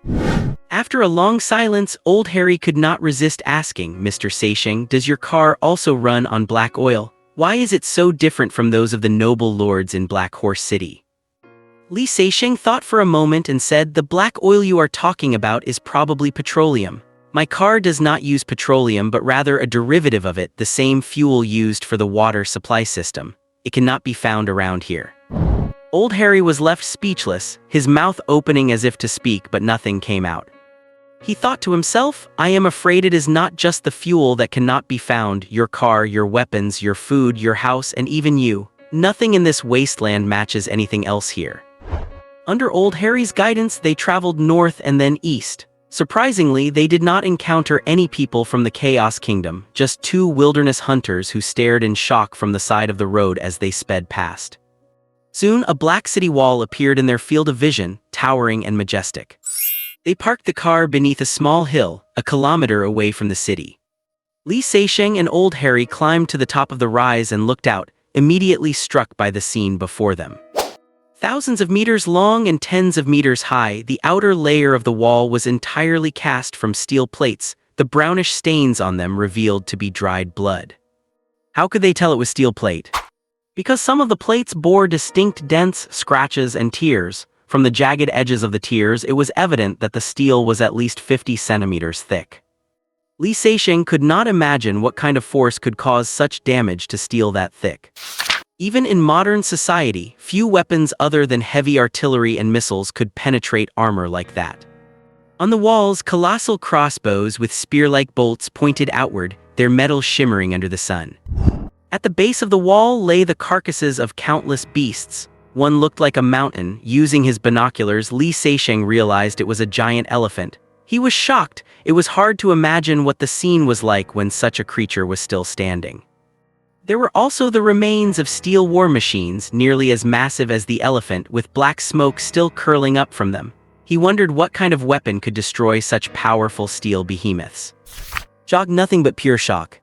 After a long silence, old Harry could not resist asking, "Mr. Seixing, does your car also run on black oil? Why is it so different from those of the noble lords in Black Horse City?" Li Seixing thought for a moment and said, "The black oil you are talking about is probably petroleum. My car does not use petroleum but rather a derivative of it, the same fuel used for the water supply system. It cannot be found around here." Old Harry was left speechless, his mouth opening as if to speak but nothing came out. He thought to himself, "I am afraid it is not just the fuel that cannot be found, your car, your weapons, your food, your house, and even you. Nothing in this wasteland matches anything else here." Under old Harry's guidance, they traveled north and then east. Surprisingly, they did not encounter any people from the Chaos Kingdom, just two wilderness hunters who stared in shock from the side of the road as they sped past. Soon, a black city wall appeared in their field of vision, towering and majestic. They parked the car beneath a small hill, a kilometer away from the city. Li Seixing and Old Harry climbed to the top of the rise and looked out, immediately struck by the scene before them. Thousands of meters long and tens of meters high, the outer layer of the wall was entirely cast from steel plates, the brownish stains on them revealed to be dried blood. How could they tell it was steel plate? Because some of the plates bore distinct dents, scratches, and tears. From the jagged edges of the tears, it was evident that the steel was at least 50 centimeters thick. Li Seixing could not imagine what kind of force could cause such damage to steel that thick. Even in modern society, few weapons other than heavy artillery and missiles could penetrate armor like that. On the walls, colossal crossbows with spear-like bolts pointed outward, their metal shimmering under the sun. At the base of the wall lay the carcasses of countless beasts. One looked like a mountain. Using his binoculars, Li Seixing realized it was a giant elephant. He was shocked. It was hard to imagine what the scene was like when such a creature was still standing. There were also the remains of steel war machines, nearly as massive as the elephant, with black smoke still curling up from them. He wondered what kind of weapon could destroy such powerful steel behemoths. Shock, nothing but pure shock.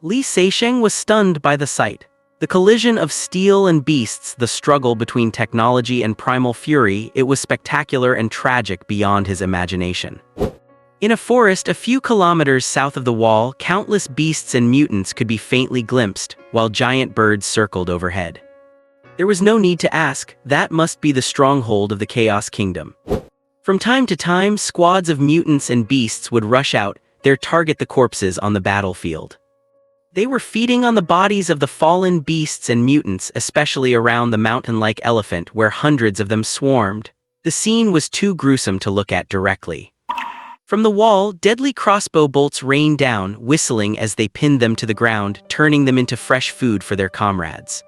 Li Seixing was stunned by the sight. The collision of steel and beasts, the struggle between technology and primal fury, it was spectacular and tragic beyond his imagination. In a forest a few kilometers south of the wall, countless beasts and mutants could be faintly glimpsed, while giant birds circled overhead. There was no need to ask, that must be the stronghold of the Chaos Kingdom. From time to time, squads of mutants and beasts would rush out, their target the corpses on the battlefield. They were feeding on the bodies of the fallen beasts and mutants, especially around the mountain-like elephant where hundreds of them swarmed. The scene was too gruesome to look at directly. From the wall, deadly crossbow bolts rained down, whistling as they pinned them to the ground, turning them into fresh food for their comrades.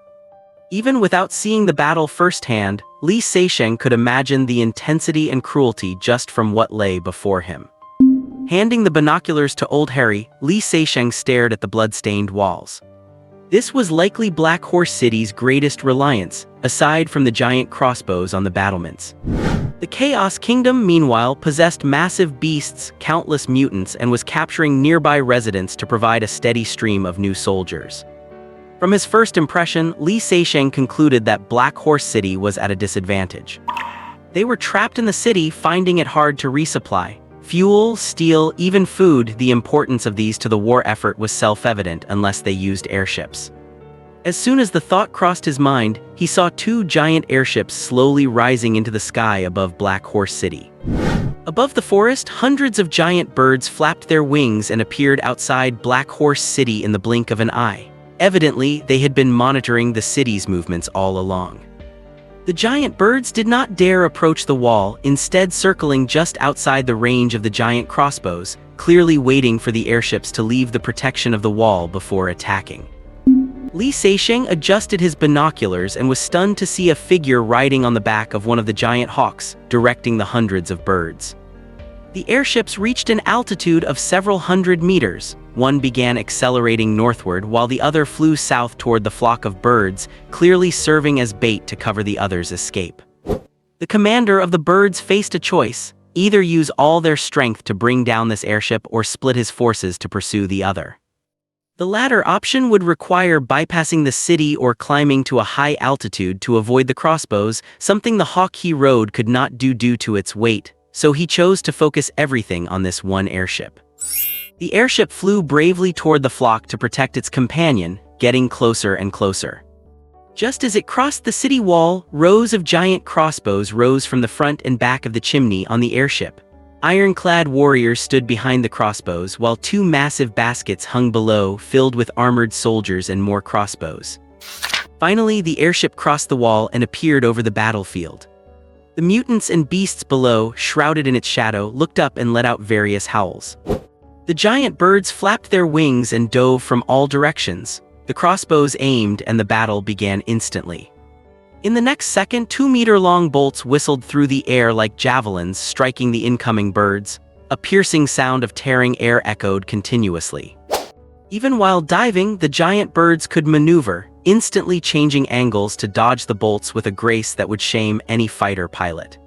Even without seeing the battle firsthand, Li Seixing could imagine the intensity and cruelty just from what lay before him. Handing the binoculars to Old Harry, Li Seixing stared at the blood-stained walls. This was likely Black Horse City's greatest reliance, aside from the giant crossbows on the battlements. The Chaos Kingdom, meanwhile, possessed massive beasts, countless mutants, and was capturing nearby residents to provide a steady stream of new soldiers. From his first impression, Li Seixing concluded that Black Horse City was at a disadvantage. They were trapped in the city, finding it hard to resupply. Fuel, steel, even food, the importance of these to the war effort was self-evident unless they used airships. As soon as the thought crossed his mind, he saw two giant airships slowly rising into the sky above Black Horse City. Above the forest, hundreds of giant birds flapped their wings and appeared outside Black Horse City in the blink of an eye. Evidently, they had been monitoring the city's movements all along. The giant birds did not dare approach the wall, instead circling just outside the range of the giant crossbows, clearly waiting for the airships to leave the protection of the wall before attacking. Li Seixing adjusted his binoculars and was stunned to see a figure riding on the back of one of the giant hawks, directing the hundreds of birds. The airships reached an altitude of several hundred meters. One began accelerating northward while the other flew south toward the flock of birds, clearly serving as bait to cover the other's escape. The commander of the birds faced a choice: either use all their strength to bring down this airship or split his forces to pursue the other. The latter option would require bypassing the city or climbing to a high altitude to avoid the crossbows, something the hawk he rode could not do due to its weight, so he chose to focus everything on this one airship. The airship flew bravely toward the flock to protect its companion, getting closer and closer. Just as it crossed the city wall, rows of giant crossbows rose from the front and back of the chimney on the airship. Ironclad warriors stood behind the crossbows while two massive baskets hung below, filled with armored soldiers and more crossbows. Finally, the airship crossed the wall and appeared over the battlefield. The mutants and beasts below, shrouded in its shadow, looked up and let out various howls. The giant birds flapped their wings and dove from all directions. The crossbows aimed and the battle began instantly. In the next second, 2-meter-long bolts whistled through the air like javelins, striking the incoming birds. A piercing sound of tearing air echoed continuously. Even while diving, the giant birds could maneuver, instantly changing angles to dodge the bolts with a grace that would shame any fighter pilot.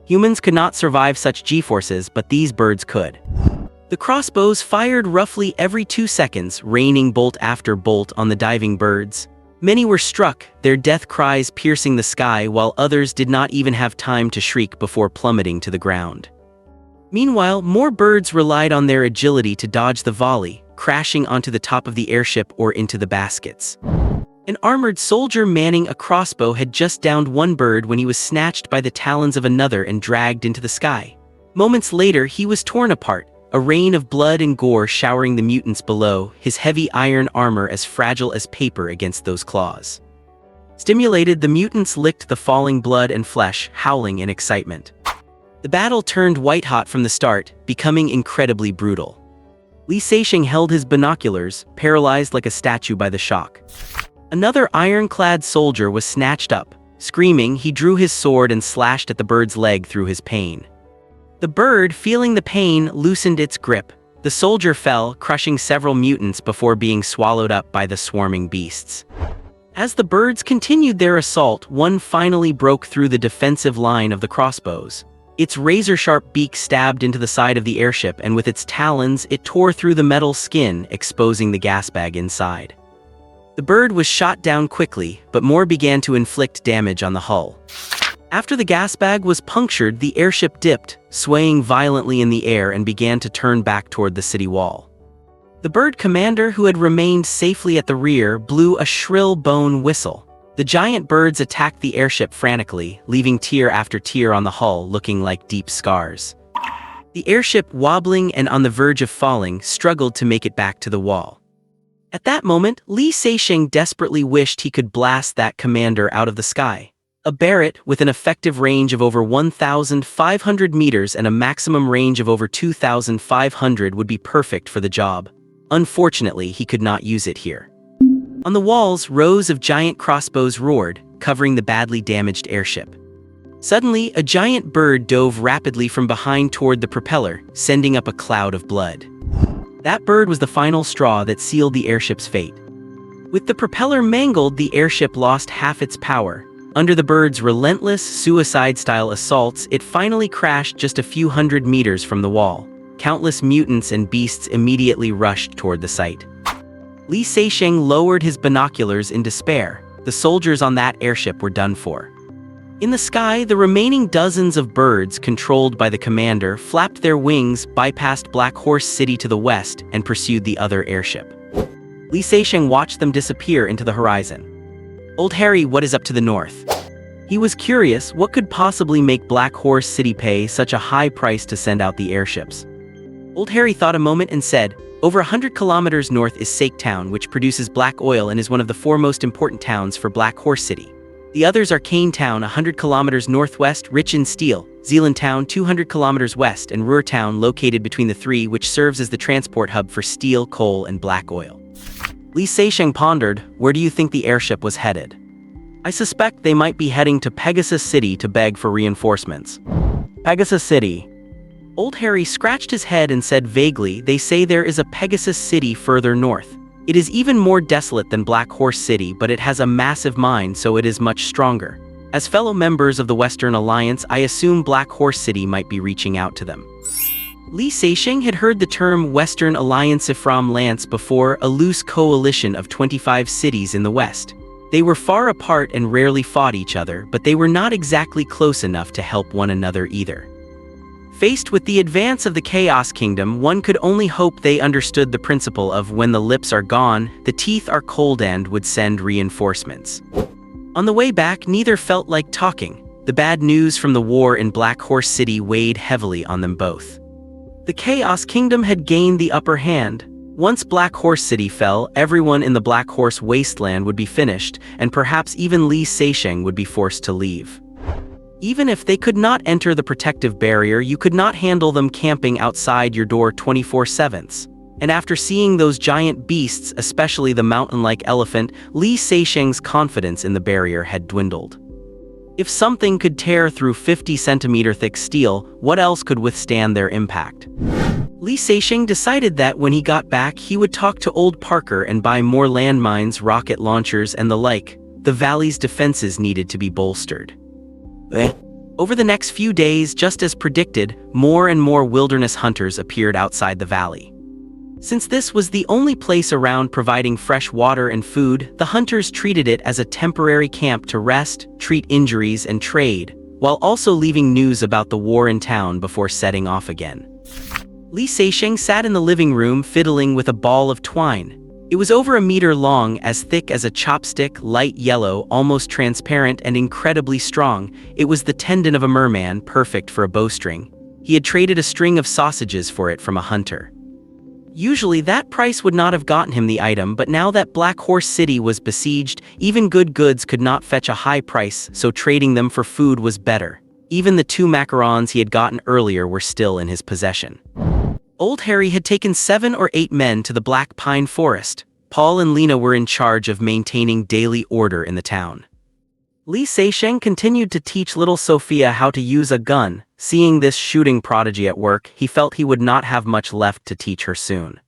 Humans could not survive such G-forces, but these birds could. The crossbows fired roughly every 2 seconds, raining bolt after bolt on the diving birds. Many were struck, their death cries piercing the sky, while others did not even have time to shriek before plummeting to the ground. Meanwhile, more birds relied on their agility to dodge the volley, crashing onto the top of the airship or into the baskets. An armored soldier manning a crossbow had just downed one bird when he was snatched by the talons of another and dragged into the sky. Moments later, he was torn apart, a rain of blood and gore showering the mutants below, his heavy iron armor as fragile as paper against those claws. Stimulated, the mutants licked the falling blood and flesh, howling in excitement. The battle turned white-hot from the start, becoming incredibly brutal. Li Seixing held his binoculars, paralyzed like a statue by the shock. Another ironclad soldier was snatched up. Screaming, he drew his sword and slashed at the bird's leg through his pain. The bird, feeling the pain, loosened its grip. The soldier fell, crushing several mutants before being swallowed up by the swarming beasts. As the birds continued their assault, one finally broke through the defensive line of the crossbows. Its razor-sharp beak stabbed into the side of the airship, and with its talons, it tore through the metal skin, exposing the gas bag inside. The bird was shot down quickly, but more began to inflict damage on the hull. After the gas bag was punctured, the airship dipped, swaying violently in the air, and began to turn back toward the city wall. The bird commander, who had remained safely at the rear, blew a shrill bone whistle. The giant birds attacked the airship frantically, leaving tier after tier on the hull looking like deep scars. The airship, wobbling and on the verge of falling, struggled to make it back to the wall. At that moment, Li Seixing desperately wished he could blast that commander out of the sky. A Barrett with an effective range of over 1,500 meters and a maximum range of over 2,500 would be perfect for the job. Unfortunately, he could not use it here. On the walls, rows of giant crossbows roared, covering the badly damaged airship. Suddenly, a giant bird dove rapidly from behind toward the propeller, sending up a cloud of blood. That bird was the final straw that sealed the airship's fate. With the propeller mangled, the airship lost half its power. Under the bird's relentless, suicide-style assaults, it finally crashed just a few hundred meters from the wall. Countless mutants and beasts immediately rushed toward the site. Li Seixing lowered his binoculars in despair. The soldiers on that airship were done for. In the sky, the remaining dozens of birds, controlled by the commander, flapped their wings, bypassed Black Horse City to the west, and pursued the other airship. Li Seixing watched them disappear into the horizon. Old Harry, what is up to the north? He was curious, what could possibly make Black Horse City pay such a high price to send out the airships? Old Harry thought a moment and said, over 100 kilometers north is Sake Town, which produces black oil and is one of the 4 most important towns for Black Horse City. The others are Cane Town, 100 kilometers northwest, rich in steel, Zealand Town, 200 kilometers west, and Ruhr Town, located between the three, which serves as the transport hub for steel, coal, and black oil. Li Seixing pondered, where do you think the airship was headed? I suspect they might be heading to Pegasus City to beg for reinforcements. Pegasus City. Old Harry scratched his head and said vaguely, they say there is a Pegasus City further north. It is even more desolate than Black Horse City, but it has a massive mine, so it is much stronger. As fellow members of the Western Alliance, I assume Black Horse City might be reaching out to them. Li Seixing had heard the term Western Alliance Ifram Lance before, a loose coalition of 25 cities in the west. They were far apart and rarely fought each other, but they were not exactly close enough to help one another either. Faced with the advance of the Chaos Kingdom, one could only hope they understood the principle of when the lips are gone, the teeth are cold and would send reinforcements. On the way back, neither felt like talking. The bad news from the war in Black Horse City weighed heavily on them both. The Chaos Kingdom had gained the upper hand. Once Black Horse City fell, everyone in the Black Horse Wasteland would be finished, and perhaps even Li Seixing would be forced to leave. Even if they could not enter the protective barrier, you could not handle them camping outside your door 24/7. And after seeing those giant beasts, especially the mountain-like elephant, Li Seixing's confidence in the barrier had dwindled. If something could tear through 50-centimeter thick steel, what else could withstand their impact? Li Seixing decided that when he got back, he would talk to Old Parker and buy more landmines, rocket launchers, and the like. The valley's defenses needed to be bolstered. Over the next few days, just as predicted, more and more wilderness hunters appeared outside the valley. Since this was the only place around providing fresh water and food, the hunters treated it as a temporary camp to rest, treat injuries, and trade, while also leaving news about the war in town before setting off again. Li Seixing sat in the living room fiddling with a ball of twine. It was over a meter long, as thick as a chopstick, light yellow, almost transparent, and incredibly strong. It was the tendon of a merman, perfect for a bowstring. He had traded a string of sausages for it from a hunter. Usually that price would not have gotten him the item, but now that Black Horse City was besieged, even good goods could not fetch a high price, so trading them for food was better. Even the 2 macarons he had gotten earlier were still in his possession. Old Harry had taken 7 or 8 men to the Black Pine Forest. Paul and Lena were in charge of maintaining daily order in the town. Li Seixing continued to teach little Sophia how to use a gun. Seeing this shooting prodigy at work, he felt he would not have much left to teach her soon.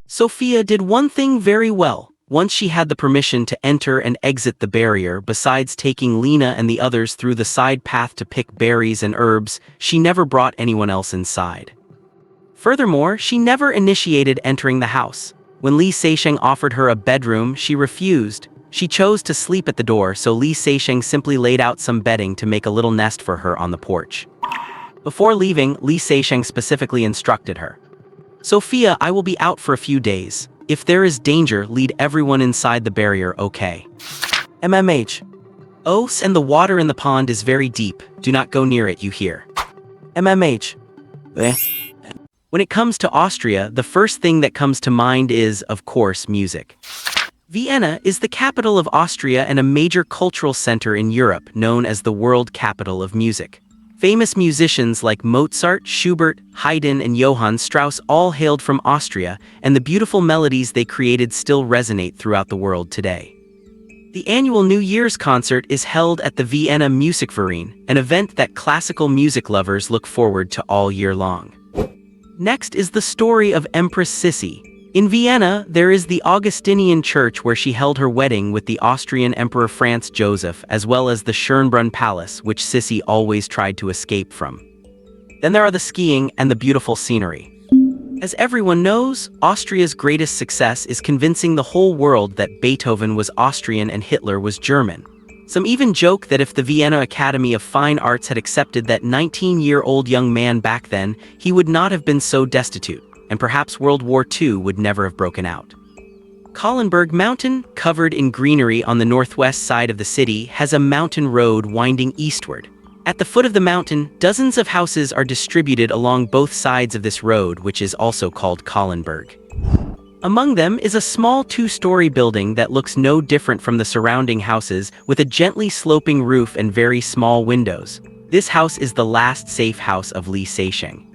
Sophia did one thing very well. Once she had the permission to enter and exit the barrier, besides taking Lena and the others through the side path to pick berries and herbs, she never brought anyone else inside. Furthermore, she never initiated entering the house. When Li Seixing offered her a bedroom, she refused. She chose to sleep at the door, so Li Seixing simply laid out some bedding to make a little nest for her on the porch. Before leaving, Li Seixing specifically instructed her. "Sophia, I will be out for a few days. If there is danger, lead everyone inside the barrier, okay? MMH. Oh, and the water in the pond is very deep. Do not go near it, you hear? MMH. When it comes to Austria, the first thing that comes to mind is, of course, music. Vienna is the capital of Austria and a major cultural center in Europe, known as the world capital of music. Famous musicians like Mozart, Schubert, Haydn, and Johann Strauss all hailed from Austria, and the beautiful melodies they created still resonate throughout the world today. The annual New Year's concert is held at the Vienna Musikverein, an event that classical music lovers look forward to all year long. Next is the story of Empress Sissi. In Vienna, there is the Augustinian church where she held her wedding with the Austrian Emperor Franz Joseph, as well as the Schönbrunn Palace, which Sissi always tried to escape from. Then there are the skiing and the beautiful scenery. As everyone knows, Austria's greatest success is convincing the whole world that Beethoven was Austrian and Hitler was German. Some even joke that if the Vienna Academy of Fine Arts had accepted that 19-year-old young man back then, he would not have been so destitute, and perhaps World War II would never have broken out. Kahlenberg Mountain, covered in greenery on the northwest side of the city, has a mountain road winding eastward. At the foot of the mountain, dozens of houses are distributed along both sides of this road, which is also called Kahlenberg. Among them is a small 2-story building that looks no different from the surrounding houses, with a gently sloping roof and very small windows. This house is the last safe house of Li Seixing.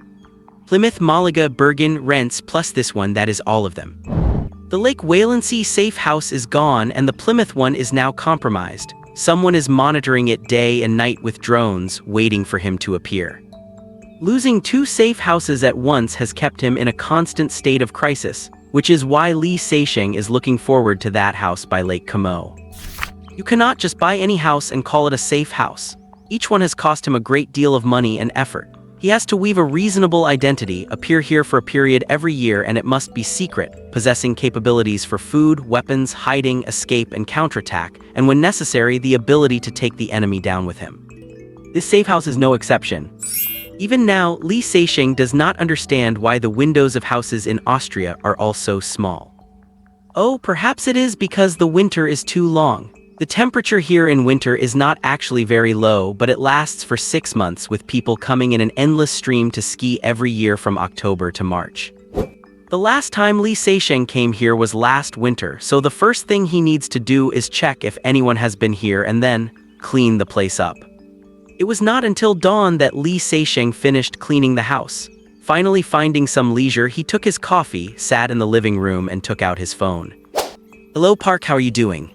Plymouth, Malaga, Bergen, Rents, plus this one, that is all of them. The Lake Walensee safe house is gone, and the Plymouth one is now compromised. Someone is monitoring it day and night with drones, waiting for him to appear. Losing 2 safe houses at once has kept him in a constant state of crisis, which is why Li Seixing is looking forward to that house by Lake Como. You cannot just buy any house and call it a safe house. Each one has cost him a great deal of money and effort. He has to weave a reasonable identity, appear here for a period every year, and it must be secret, possessing capabilities for food, weapons, hiding, escape, and counterattack, and when necessary, the ability to take the enemy down with him. This safe house is no exception. Even now, Li Seixing does not understand why the windows of houses in Austria are all so small. Oh, perhaps it is because the winter is too long. The temperature here in winter is not actually very low, but it lasts for 6 months, with people coming in an endless stream to ski every year from October to March. The last time Li Seixing came here was last winter, so the first thing he needs to do is check if anyone has been here and then clean the place up. It was not until dawn that Li Seixing finished cleaning the house. Finally finding some leisure, he took his coffee, sat in the living room, and took out his phone. "Hello, Park, how are you doing?"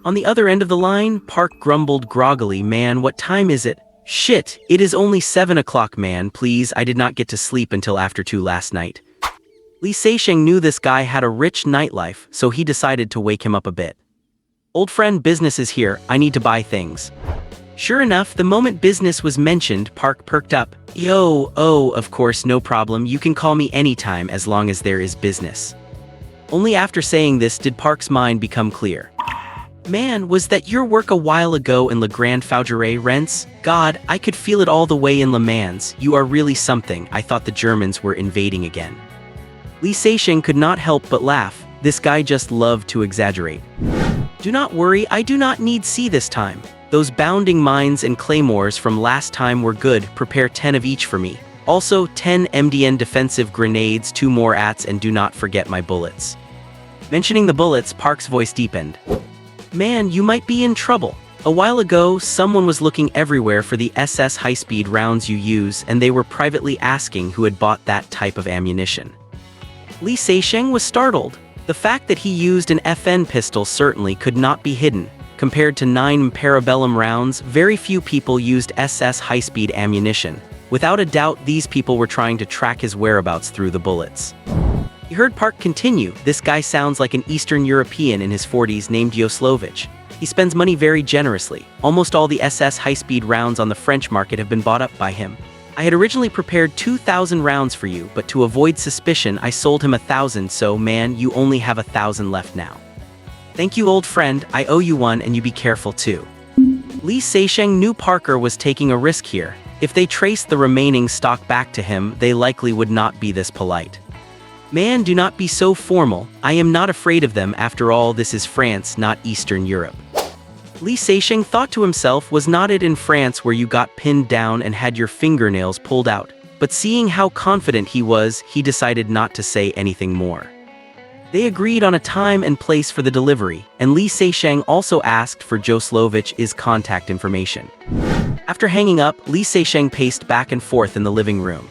On the other end of the line, Park grumbled groggily, "Man, what time is it? Shit, it is only 7 o'clock, man, please, I did not get to sleep until after 2 last night." Li Seixing knew this guy had a rich nightlife, so he decided to wake him up a bit. "Old friend, business is here, I need to buy things." Sure enough, the moment business was mentioned, Park perked up. Yo, oh, of course, no problem, you can call me anytime as long as there is business. Only after saying this did Park's mind become clear. Man, was that your work a while ago in Le Grand Faugeray Rents? God, I could feel it all the way in Le Mans. You are really something. I thought the Germans were invading again. Li Seixing could not help but laugh. This guy just loved to exaggerate. Do not worry, I do not need see this time. Those bounding mines and claymores from last time were good. Prepare 10 of each for me. Also, 10 MDN defensive grenades, 2 more ATs, and do not forget my bullets. Mentioning the bullets, Park's voice deepened. Man, you might be in trouble. A while ago, someone was looking everywhere for the SS high-speed rounds you use, and they were privately asking who had bought that type of ammunition. Li Seixing was startled. The fact that he used an FN pistol certainly could not be hidden. Compared to 9 Parabellum rounds, very few people used SS high-speed ammunition. Without a doubt, these people were trying to track his whereabouts through the bullets. He heard Park continue. This guy sounds like an Eastern European in his 40s named Joslovich. He spends money very generously. Almost all the SS high-speed rounds on the French market have been bought up by him. I had originally prepared 2,000 rounds for you, but to avoid suspicion, I sold him 1,000, so man, you only have 1,000 left now. Thank you, old friend. I owe you one, and you be careful too. Li Seixing knew Parker was taking a risk here. If they traced the remaining stock back to him, they likely would not be this polite. Man, do not be so formal. I am not afraid of them. After all, this is France, not Eastern Europe. Li Seixing thought to himself, was not it in France where you got pinned down and had your fingernails pulled out? But seeing how confident he was, he decided not to say anything more. They agreed on a time and place for the delivery, and Li Seixing also asked for Joslovich's contact information. After hanging up, Li Seixing paced back and forth in the living room.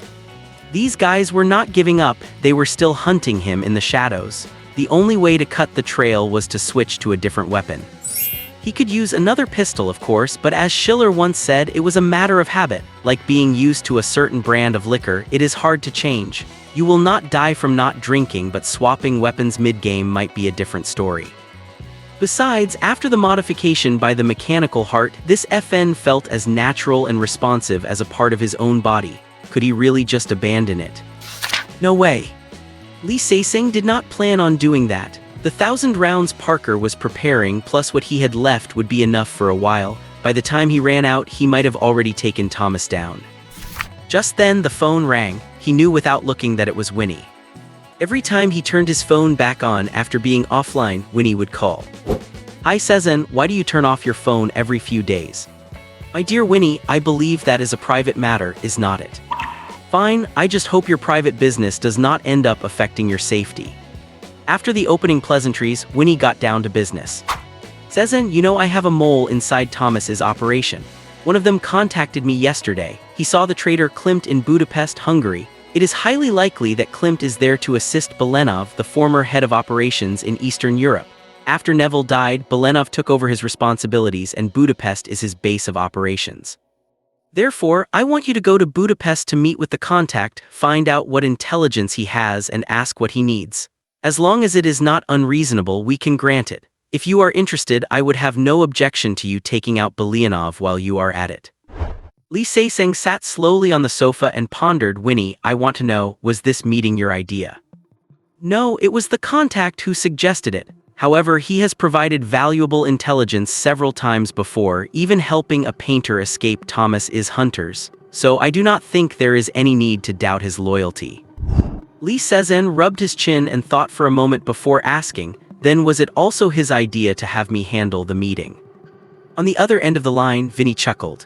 These guys were not giving up, they were still hunting him in the shadows. The only way to cut the trail was to switch to a different weapon. He could use another pistol, of course, but as Schiller once said, it was a matter of habit. Like being used to a certain brand of liquor, it is hard to change. You will not die from not drinking, but swapping weapons mid-game might be a different story. Besides, after the modification by the mechanical heart, this FN felt as natural and responsive as a part of his own body. Could he really just abandon it? No way. Li Seixing did not plan on doing that. The 1,000 rounds Parker was preparing plus what he had left would be enough for a while. By the time he ran out, he might have already taken Thomas down. Just then, the phone rang. He knew without looking that it was Winnie. Every time he turned his phone back on after being offline, Winnie would call. Hi Cezanne, why do you turn off your phone every few days? My dear Winnie, I believe that is a private matter, is not it? Fine, I just hope your private business does not end up affecting your safety. After the opening pleasantries, Winnie got down to business. Cezanne, you know I have a mole inside Thomas's operation. One of them contacted me yesterday. He saw the traitor Klimt in Budapest, Hungary. It is highly likely that Klimt is there to assist Belenov, the former head of operations in Eastern Europe. After Neville died, Belenov took over his responsibilities and Budapest is his base of operations. Therefore, I want you to go to Budapest to meet with the contact, find out what intelligence he has and ask what he needs. As long as it is not unreasonable, we can grant it. If you are interested, I would have no objection to you taking out Belianov while you are at it. Li Seixing sat slowly on the sofa and pondered. Winnie, I want to know, was this meeting your idea? No, it was the contact who suggested it. However, he has provided valuable intelligence several times before, even helping a painter escape Thomas's hunters, so I do not think there is any need to doubt his loyalty. Li Seixing rubbed his chin and thought for a moment before asking, then was it also his idea to have me handle the meeting? On the other end of the line, Vinny chuckled.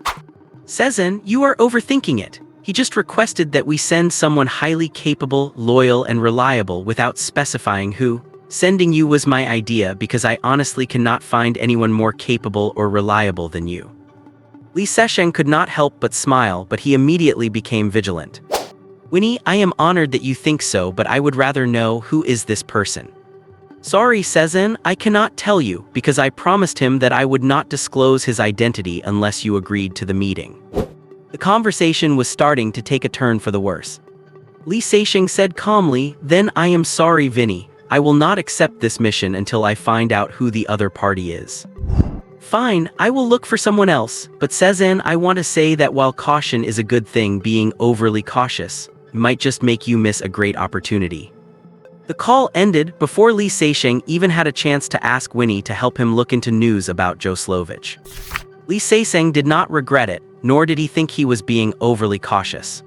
Seixing, you are overthinking it. He just requested that we send someone highly capable, loyal, and reliable without specifying who. Sending you was my idea because I honestly cannot find anyone more capable or reliable than you. Li Seixing could not help but smile, but he immediately became vigilant. Winnie, I am honored that you think so, but I would rather know who is this person. Sorry, Seixing, I cannot tell you, because I promised him that I would not disclose his identity unless you agreed to the meeting. The conversation was starting to take a turn for the worse. Li Seixing said calmly, then I am sorry, Vinny. I will not accept this mission until I find out who the other party is. Fine, I will look for someone else, but Sezen, I want to say that while caution is a good thing, being overly cautious might just make you miss a great opportunity. The call ended before Lee Se-sheng even had a chance to ask Winnie to help him look into news about Joslovich. Lee Se-sheng did not regret it, nor did he think he was being overly cautious.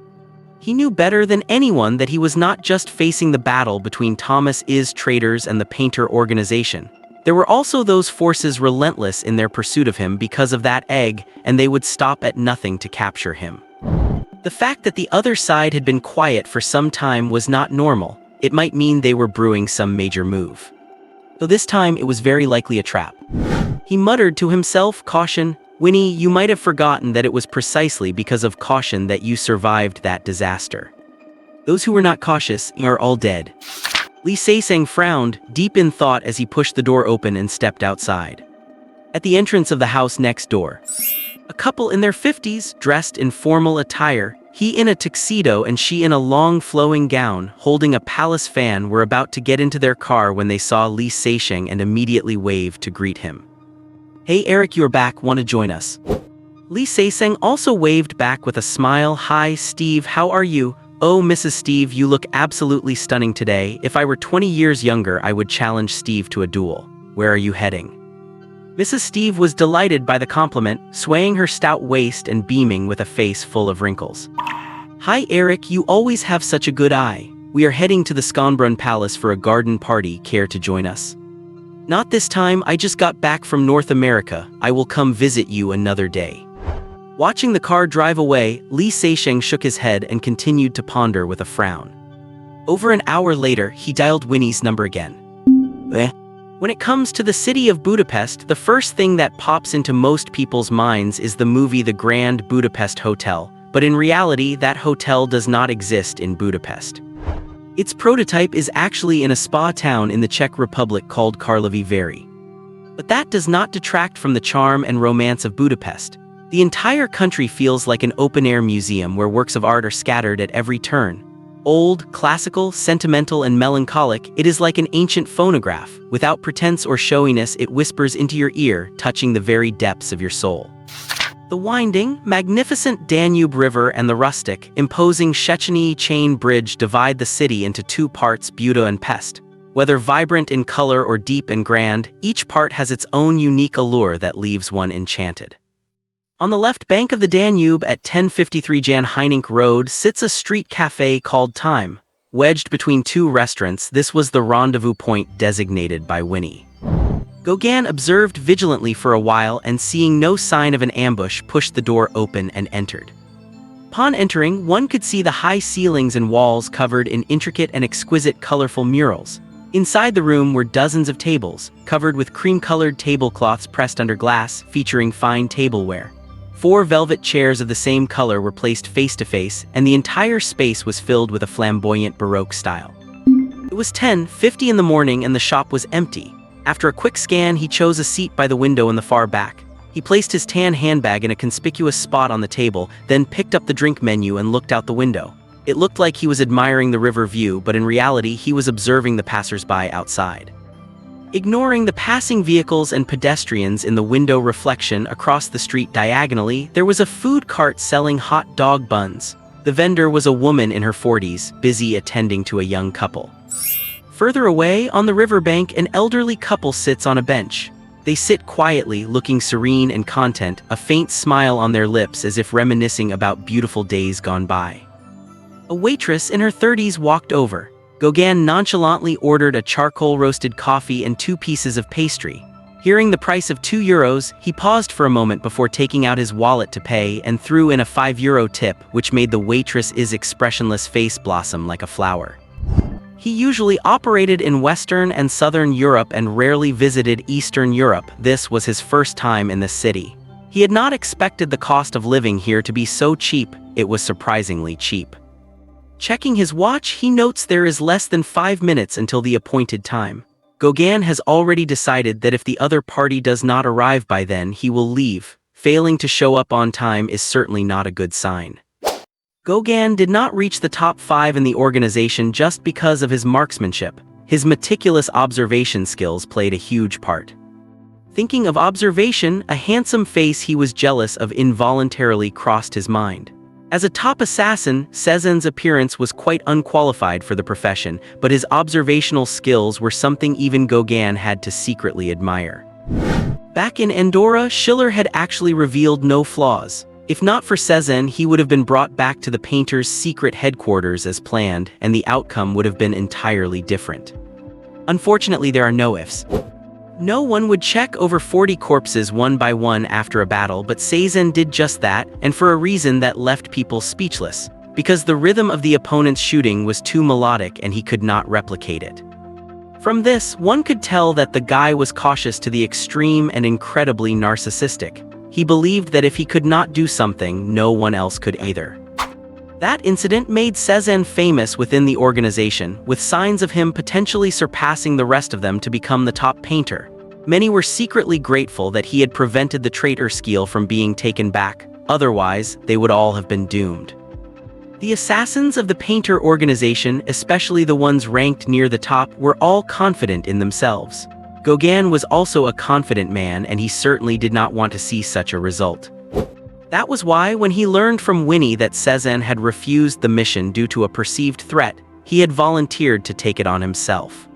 He knew better than anyone that he was not just facing the battle between Thomas Is traders and the Painter organization. There were also those forces relentless in their pursuit of him because of that egg, and they would stop at nothing to capture him. The fact that the other side had been quiet for some time was not normal. It might mean they were brewing some major move. Though this time it was very likely a trap. He muttered to himself, "Caution, Winnie, you might have forgotten that it was precisely because of caution that you survived that disaster. Those who were not cautious are all dead." Lee Se-sheng frowned, deep in thought as he pushed the door open and stepped outside. At the entrance of the house next door, a couple in their 50s, dressed in formal attire, he in a tuxedo and she in a long flowing gown, holding a palace fan, were about to get into their car when they saw Lee Se-sheng and immediately waved to greet him. "Hey Eric, you're back, want to join us?" Lee Se-sheng also waved back with a smile. "Hi Steve, how are you? Oh Mrs. Steve, you look absolutely stunning today. If I were 20 years younger, I would challenge Steve to a duel. Where are you heading?" Mrs. Steve was delighted by the compliment, swaying her stout waist and beaming with a face full of wrinkles. "Hi Eric, you always have such a good eye. We are heading to the Skonbrunn Palace for a garden party. Care to join us?" "Not this time, I just got back from North America. I will come visit you another day." Watching the car drive away, Lee Se-sheng shook his head and continued to ponder with a frown. Over an hour later, he dialed Winnie's number again. When it comes to the city of Budapest, the first thing that pops into most people's minds is the movie The Grand Budapest Hotel, but in reality, that hotel does not exist in Budapest. Its prototype is actually in a spa town in the Czech Republic called Karlovy Vary. But that does not detract from the charm and romance of Budapest. The entire country feels like an open-air museum where works of art are scattered at every turn. Old, classical, sentimental, and melancholic, it is like an ancient phonograph. Without pretense or showiness, it whispers into your ear, touching the very depths of your soul. The winding, magnificent Danube River and the rustic, imposing Széchenyi chain bridge divide the city into two parts, Buda and Pest. Whether vibrant in color or deep and grand, each part has its own unique allure that leaves one enchanted. On the left bank of the Danube at 1053 Jan Heinink Road sits a street cafe called Time. Wedged between two restaurants, this was the rendezvous point designated by Winnie. Gauguin observed vigilantly for a while and, seeing no sign of an ambush, pushed the door open and entered. Upon entering, one could see the high ceilings and walls covered in intricate and exquisite colorful murals. Inside the room were dozens of tables, covered with cream-colored tablecloths pressed under glass, featuring fine tableware. 4 velvet chairs of the same color were placed face-to-face, and the entire space was filled with a flamboyant Baroque style. It was 10:50 in the morning and the shop was empty. After a quick scan, he chose a seat by the window in the far back. He placed his tan handbag in a conspicuous spot on the table, then picked up the drink menu and looked out the window. It looked like he was admiring the river view, but in reality, he was observing the passers-by outside. Ignoring the passing vehicles and pedestrians in the window reflection across the street diagonally, there was a food cart selling hot dog buns. The vendor was a woman in her 40s, busy attending to a young couple. Further away, on the riverbank, an elderly couple sits on a bench. They sit quietly, looking serene and content, a faint smile on their lips as if reminiscing about beautiful days gone by. A waitress in her 30s walked over. Gauguin nonchalantly ordered a charcoal-roasted coffee and 2 pieces of pastry. Hearing the price of €2, he paused for a moment before taking out his wallet to pay and threw in a €5 tip, which made the waitress's expressionless face blossom like a flower. He usually operated in Western and Southern Europe and rarely visited Eastern Europe. This was his first time in the city. He had not expected the cost of living here to be so cheap. It was surprisingly cheap. Checking his watch, he notes there is less than 5 minutes until the appointed time. Gauguin has already decided that if the other party does not arrive by then, he will leave. Failing to show up on time is certainly not a good sign. Gauguin did not reach the top 5 in the organization just because of his marksmanship. His meticulous observation skills played a huge part. Thinking of observation, a handsome face he was jealous of involuntarily crossed his mind. As a top assassin, Sezen's appearance was quite unqualified for the profession, but his observational skills were something even Gauguin had to secretly admire. Back in Andorra, Schiller had actually revealed no flaws. If not for Sezen, he would have been brought back to the painter's secret headquarters as planned, and the outcome would have been entirely different. Unfortunately, there are no ifs. No one would check over 40 corpses one by one after a battle, but Sezen did just that, and for a reason that left people speechless. Because the rhythm of the opponent's shooting was too melodic and he could not replicate it. From this, one could tell that the guy was cautious to the extreme and incredibly narcissistic. He believed that if he could not do something, no one else could either. That incident made Sezen famous within the organization, with signs of him potentially surpassing the rest of them to become the top painter. Many were secretly grateful that he had prevented the traitor skill from being taken back, otherwise they would all have been doomed. The assassins of the painter organization, especially the ones ranked near the top, were all confident in themselves. Gauguin was also a confident man, and he certainly did not want to see such a result. That was why, when he learned from Winnie that Sezen had refused the mission due to a perceived threat, he had volunteered to take it on himself.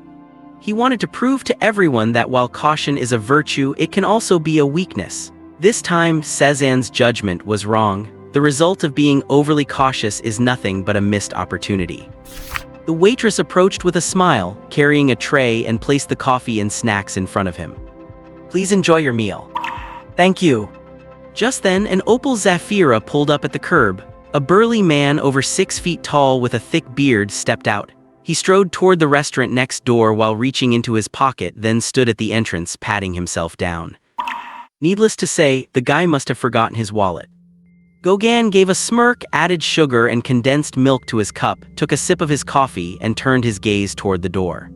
He wanted to prove to everyone that while caution is a virtue, it can also be a weakness. This time, Sezen's judgment was wrong. The result of being overly cautious is nothing but a missed opportunity. The waitress approached with a smile, carrying a tray, and placed the coffee and snacks in front of him. "Please enjoy your meal." "Thank you." Just then, an Opel Zafira pulled up at the curb. A burly man over 6 feet tall with a thick beard stepped out. He strode toward the restaurant next door while reaching into his pocket, then stood at the entrance, patting himself down. Needless to say, the guy must have forgotten his wallet. Gauguin gave a smirk, added sugar and condensed milk to his cup, took a sip of his coffee, and turned his gaze toward the door.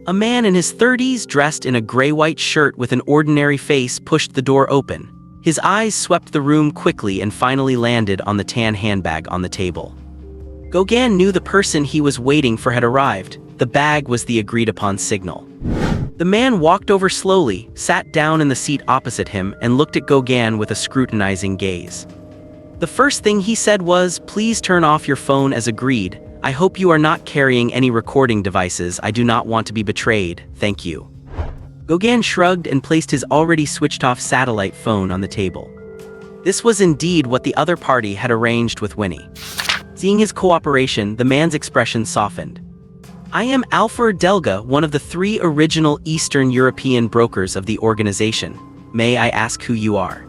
A man in his 30s, dressed in a gray-white shirt with an ordinary face, pushed the door open. His eyes swept the room quickly and finally landed on the tan handbag on the table. Gauguin knew the person he was waiting for had arrived. The bag was the agreed-upon signal. The man walked over slowly, sat down in the seat opposite him, and looked at Gauguin with a scrutinizing gaze. The first thing he said was, "Please turn off your phone as agreed. I hope you are not carrying any recording devices. I do not want to be betrayed. Thank you." Gauguin shrugged and placed his already switched-off satellite phone on the table. This was indeed what the other party had arranged with Winnie. Seeing his cooperation, the man's expression softened. "I am Alfred Delga, one of the 3 original Eastern European brokers of the organization. May I ask who you are?"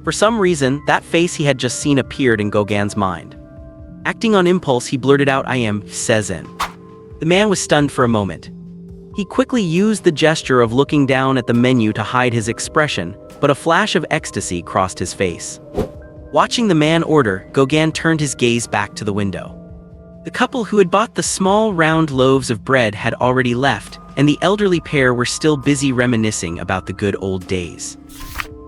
For some reason, that face he had just seen appeared in Gauguin's mind. Acting on impulse, he blurted out, "I am Sezen." The man was stunned for a moment. He quickly used the gesture of looking down at the menu to hide his expression, but a flash of ecstasy crossed his face. Watching the man order, Gauguin turned his gaze back to the window. The couple who had bought the small round loaves of bread had already left, and the elderly pair were still busy reminiscing about the good old days.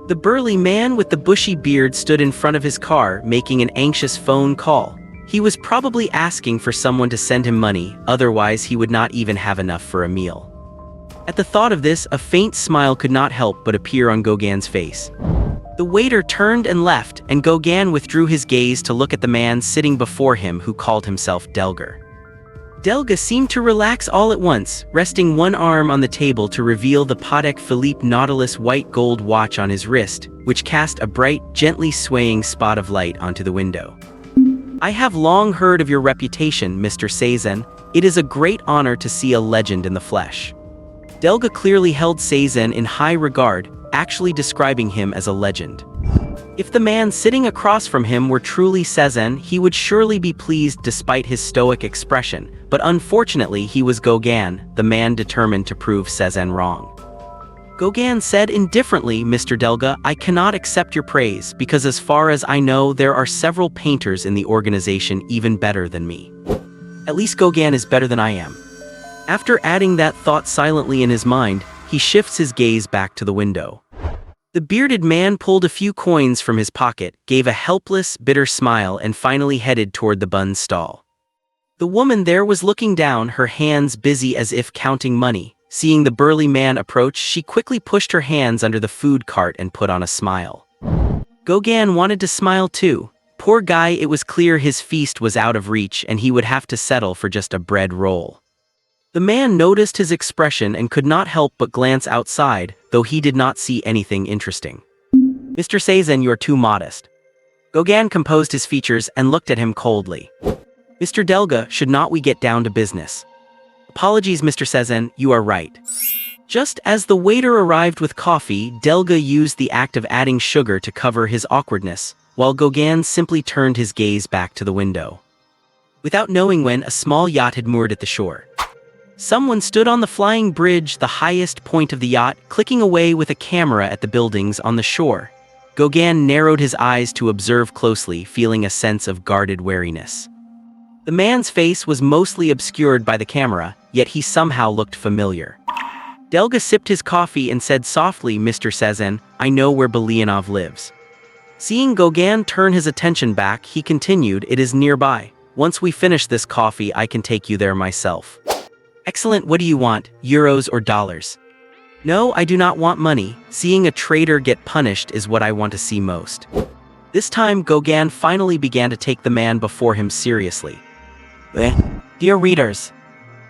The burly man with the bushy beard stood in front of his car, making an anxious phone call. He was probably asking for someone to send him money, otherwise he would not even have enough for a meal. At the thought of this, a faint smile could not help but appear on Gauguin's face. The waiter turned and left, and Gauguin withdrew his gaze to look at the man sitting before him who called himself Delga. Delga seemed to relax all at once, resting one arm on the table to reveal the Patek Philippe Nautilus white gold watch on his wrist, which cast a bright, gently swaying spot of light onto the window. "I have long heard of your reputation, Mr. Sezen. It is a great honor to see a legend in the flesh." Delga clearly held Sezen in high regard, actually describing him as a legend. If the man sitting across from him were truly Sezen, he would surely be pleased despite his stoic expression, but unfortunately he was Gauguin, the man determined to prove Sezen wrong. Gauguin said indifferently, "Mr. Delga, I cannot accept your praise, because as far as I know, there are several painters in the organization even better than me. At least Gauguin is better than I am." After adding that thought silently in his mind, he shifts his gaze back to the window. The bearded man pulled a few coins from his pocket, gave a helpless, bitter smile, and finally headed toward the bun's stall. The woman there was looking down, her hands busy as if counting money. Seeing the burly man approach, she quickly pushed her hands under the food cart and put on a smile. Gauguin wanted to smile too. Poor guy, it was clear his feast was out of reach and he would have to settle for just a bread roll. The man noticed his expression and could not help but glance outside, though he did not see anything interesting. "Mr. Seizen, you are too modest." Gauguin composed his features and looked at him coldly. "Mr. Delga, should not we get down to business?" "Apologies, Mr. Seizen, you are right." Just as the waiter arrived with coffee, Delga used the act of adding sugar to cover his awkwardness, while Gauguin simply turned his gaze back to the window. Without knowing when, a small yacht had moored at the shore. Someone stood on the flying bridge, the highest point of the yacht, clicking away with a camera at the buildings on the shore. Gauguin narrowed his eyes to observe closely, feeling a sense of guarded wariness. The man's face was mostly obscured by the camera, yet he somehow looked familiar. Delga sipped his coffee and said softly, "Mr. Seizen, I know where Belianov lives." Seeing Gauguin turn his attention back, he continued, "It is nearby. Once we finish this coffee, I can take you there myself." "Excellent, what do you want, euros or dollars?" "No, I do not want money. Seeing a traitor get punished is what I want to see most." This time, Gauguin finally began to take the man before him seriously. "Dear readers,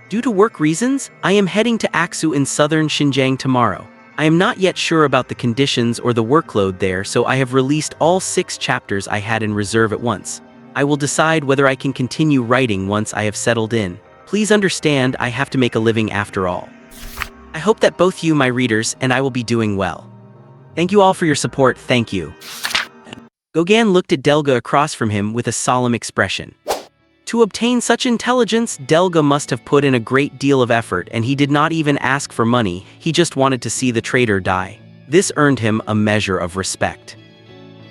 due to work reasons, I am heading to Aksu in southern Xinjiang tomorrow. I am not yet sure about the conditions or the workload there, so I have released all 6 chapters I had in reserve at once. I will decide whether I can continue writing once I have settled in. Please understand, I have to make a living after all. I hope that both you, my readers, and I will be doing well. Thank you all for your support, thank you." Gauguin looked at Delga across from him with a solemn expression. To obtain such intelligence, Delga must have put in a great deal of effort, and he did not even ask for money, he just wanted to see the traitor die. This earned him a measure of respect.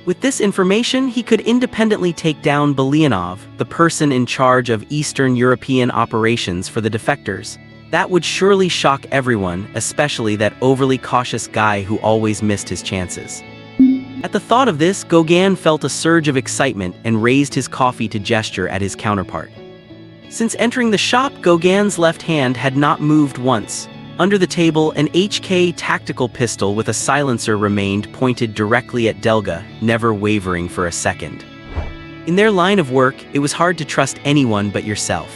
With this information, he could independently take down Belianov, the person in charge of Eastern European operations for the defectors. That would surely shock everyone, especially that overly cautious guy who always missed his chances. At the thought of this, Gauguin felt a surge of excitement and raised his coffee to gesture at his counterpart. Since entering the shop, Gauguin's left hand had not moved once. Under the table, an HK tactical pistol with a silencer remained pointed directly at Delga, never wavering for a second. In their line of work, it was hard to trust anyone but yourself.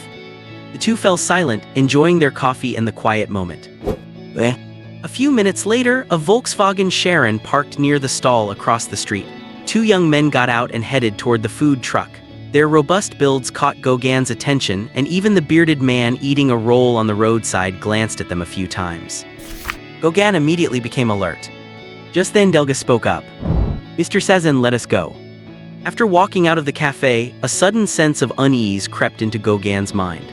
The two fell silent, enjoying their coffee and the quiet moment. A few minutes later, a Volkswagen Charon parked near the stall across the street. 2 young men got out and headed toward the food truck. Their robust builds caught Gauguin's attention, and even the bearded man eating a roll on the roadside glanced at them a few times. Gauguin immediately became alert. Just then Delga spoke up. "Mr. Seizen, let us go." After walking out of the cafe, a sudden sense of unease crept into Gauguin's mind.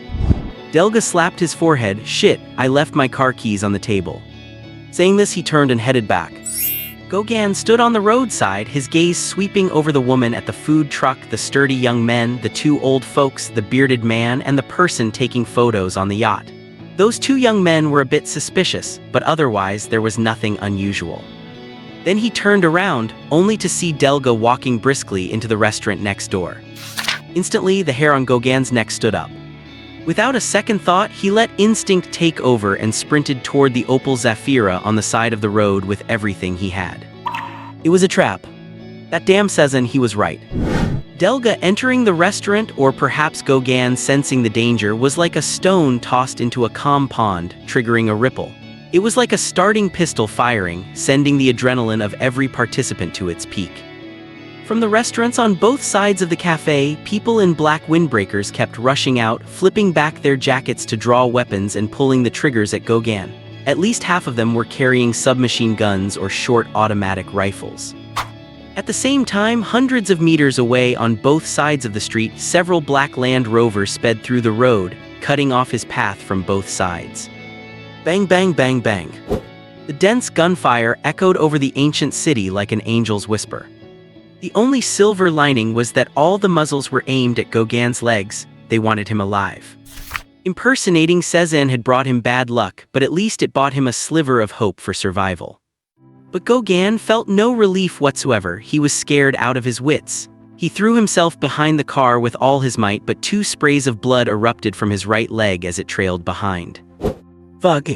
Delga slapped his forehead. "Shit, I left my car keys on the table." Saying this, he turned and headed back. Gauguin stood on the roadside, his gaze sweeping over the woman at the food truck, the sturdy young men, the 2 old folks, the bearded man, and the person taking photos on the yacht. Those 2 young men were a bit suspicious, but otherwise there was nothing unusual. Then he turned around, only to see Delga walking briskly into the restaurant next door. Instantly, the hair on Gauguin's neck stood up. Without a second thought, he let instinct take over and sprinted toward the Opel Zafira on the side of the road with everything he had. It was a trap. That damn Seizen, he was right. Delga entering the restaurant, or perhaps Gauguin sensing the danger, was like a stone tossed into a calm pond, triggering a ripple. It was like a starting pistol firing, sending the adrenaline of every participant to its peak. From the restaurants on both sides of the cafe, people in black windbreakers kept rushing out, flipping back their jackets to draw weapons and pulling the triggers at Gauguin. At least half of them were carrying submachine guns or short automatic rifles. At the same time, hundreds of meters away on both sides of the street, several black Land Rovers sped through the road, cutting off his path from both sides. Bang, bang, bang, bang. The dense gunfire echoed over the ancient city like an angel's whisper. The only silver lining was that all the muzzles were aimed at Gauguin's legs. They wanted him alive. Impersonating Seizen had brought him bad luck, but at least it bought him a sliver of hope for survival. But Gauguin felt no relief whatsoever. He was scared out of his wits. He threw himself behind the car with all his might, but 2 sprays of blood erupted from his right leg as it trailed behind. Fuck.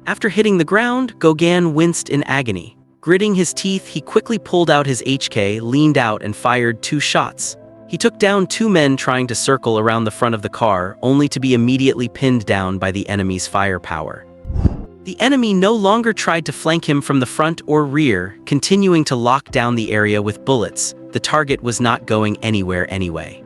After hitting the ground, Gauguin winced in agony. Gritting his teeth, he quickly pulled out his HK, leaned out, and fired 2 shots. He took down 2 men trying to circle around the front of the car, only to be immediately pinned down by the enemy's firepower. The enemy no longer tried to flank him from the front or rear, continuing to lock down the area with bullets. The target was not going anywhere anyway.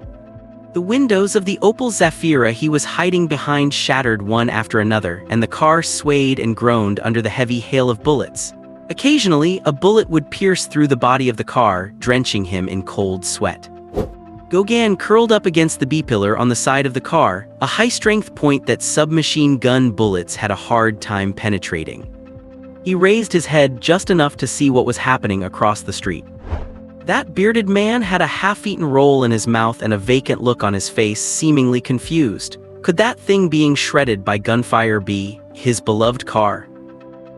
The windows of the Opel Zafira he was hiding behind shattered one after another, and the car swayed and groaned under the heavy hail of bullets. Occasionally, a bullet would pierce through the body of the car, drenching him in cold sweat. Gauguin curled up against the B-pillar on the side of the car, a high-strength point that submachine gun bullets had a hard time penetrating. He raised his head just enough to see what was happening across the street. That bearded man had a half-eaten roll in his mouth and a vacant look on his face, seemingly confused. Could that thing being shredded by gunfire be his beloved car?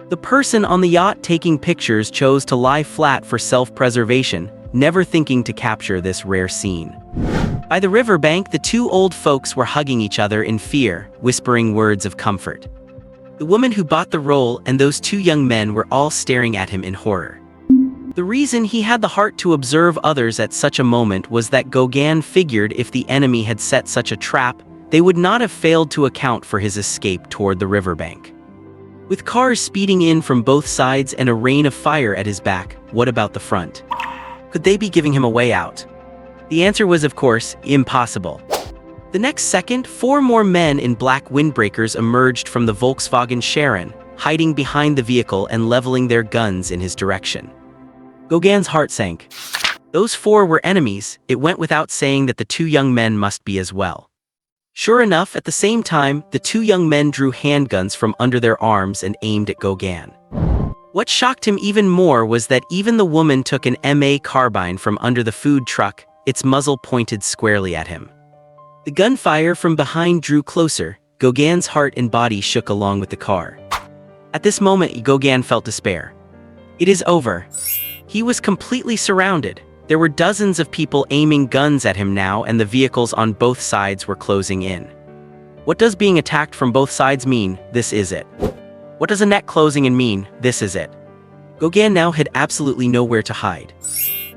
The person on the yacht taking pictures chose to lie flat for self-preservation, never thinking to capture this rare scene. By the riverbank, the 2 old folks were hugging each other in fear, whispering words of comfort. The woman who bought the roll and those 2 young men were all staring at him in horror. The reason he had the heart to observe others at such a moment was that Gauguin figured if the enemy had set such a trap, they would not have failed to account for his escape toward the riverbank. With cars speeding in from both sides and a rain of fire at his back, what about the front? Could they be giving him a way out? The answer was, of course, impossible. The next second, 4 more men in black windbreakers emerged from the Volkswagen Charon, hiding behind the vehicle and leveling their guns in his direction. Gauguin's heart sank. Those 4 were enemies. It went without saying that the 2 young men must be as well. Sure enough, at the same time, the 2 young men drew handguns from under their arms and aimed at Gauguin. What shocked him even more was that even the woman took an MA carbine from under the food truck, its muzzle pointed squarely at him. The gunfire from behind drew closer. Gauguin's heart and body shook along with the car. At this moment, Gauguin felt despair. It is over. He was completely surrounded. There were dozens of people aiming guns at him now, and the vehicles on both sides were closing in. What does being attacked from both sides mean? This is it. What does a net closing in mean? This is it. Gauguin now had absolutely nowhere to hide.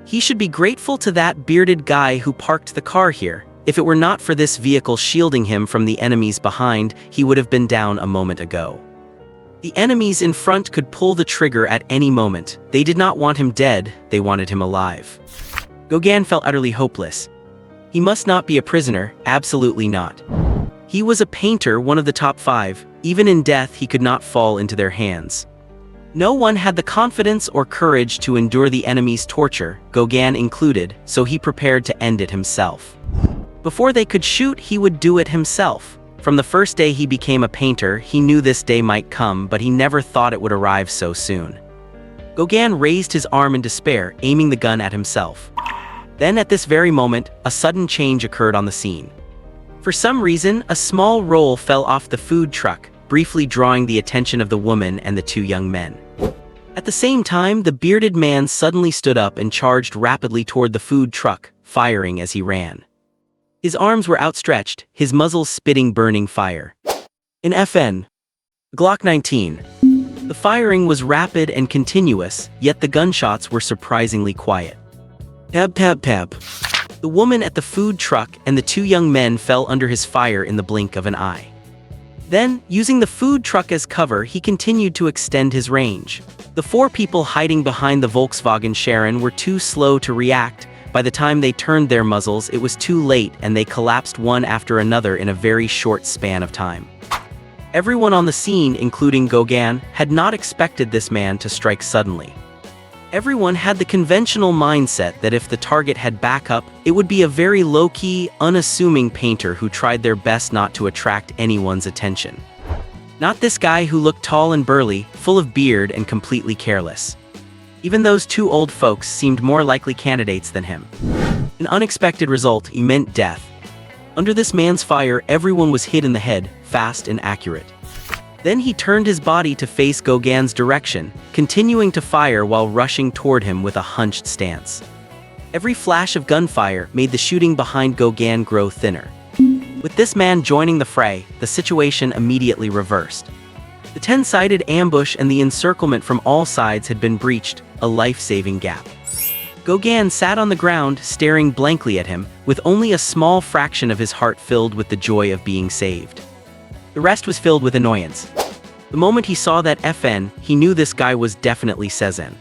He should be grateful to that bearded guy who parked the car here. If it were not for this vehicle shielding him from the enemies behind, he would have been down a moment ago. The enemies in front could pull the trigger at any moment. They did not want him dead, they wanted him alive. Gauguin felt utterly hopeless. He must not be a prisoner, absolutely not. He was a painter, one of the top 5. Even in death, he could not fall into their hands. No one had the confidence or courage to endure the enemy's torture, Gauguin included, so he prepared to end it himself. Before they could shoot, he would do it himself. From the first day he became a painter, he knew this day might come, but he never thought it would arrive so soon. Gauguin raised his arm in despair, aiming the gun at himself. Then at this very moment, a sudden change occurred on the scene. For some reason, a small roll fell off the food truck, briefly drawing the attention of the woman and the 2 young men. At the same time, the bearded man suddenly stood up and charged rapidly toward the food truck, firing as he ran. His arms were outstretched, his muzzle spitting burning fire. In FN Glock 19. The firing was rapid and continuous, yet the gunshots were surprisingly quiet. Tab tab tab. The woman at the food truck and the 2 young men fell under his fire in the blink of an eye. Then, using the food truck as cover, he continued to extend his range. The 4 people hiding behind the Volkswagen Charon were too slow to react. By the time they turned their muzzles, it was too late and they collapsed one after another in a very short span of time. Everyone on the scene, including Gauguin, had not expected this man to strike suddenly. Everyone had the conventional mindset that if the target had backup, it would be a very low-key, unassuming painter who tried their best not to attract anyone's attention. Not this guy who looked tall and burly, full of beard and completely careless. Even those 2 old folks seemed more likely candidates than him. An unexpected result meant death. Under this man's fire, everyone was hit in the head, fast and accurate. Then he turned his body to face Gauguin's direction, continuing to fire while rushing toward him with a hunched stance. Every flash of gunfire made the shooting behind Gauguin grow thinner. With this man joining the fray, the situation immediately reversed. The 10-sided ambush and the encirclement from all sides had been breached, a life-saving gap. Gauguin sat on the ground, staring blankly at him, with only a small fraction of his heart filled with the joy of being saved. The rest was filled with annoyance. The moment he saw that FN, he knew this guy was definitely Sezen.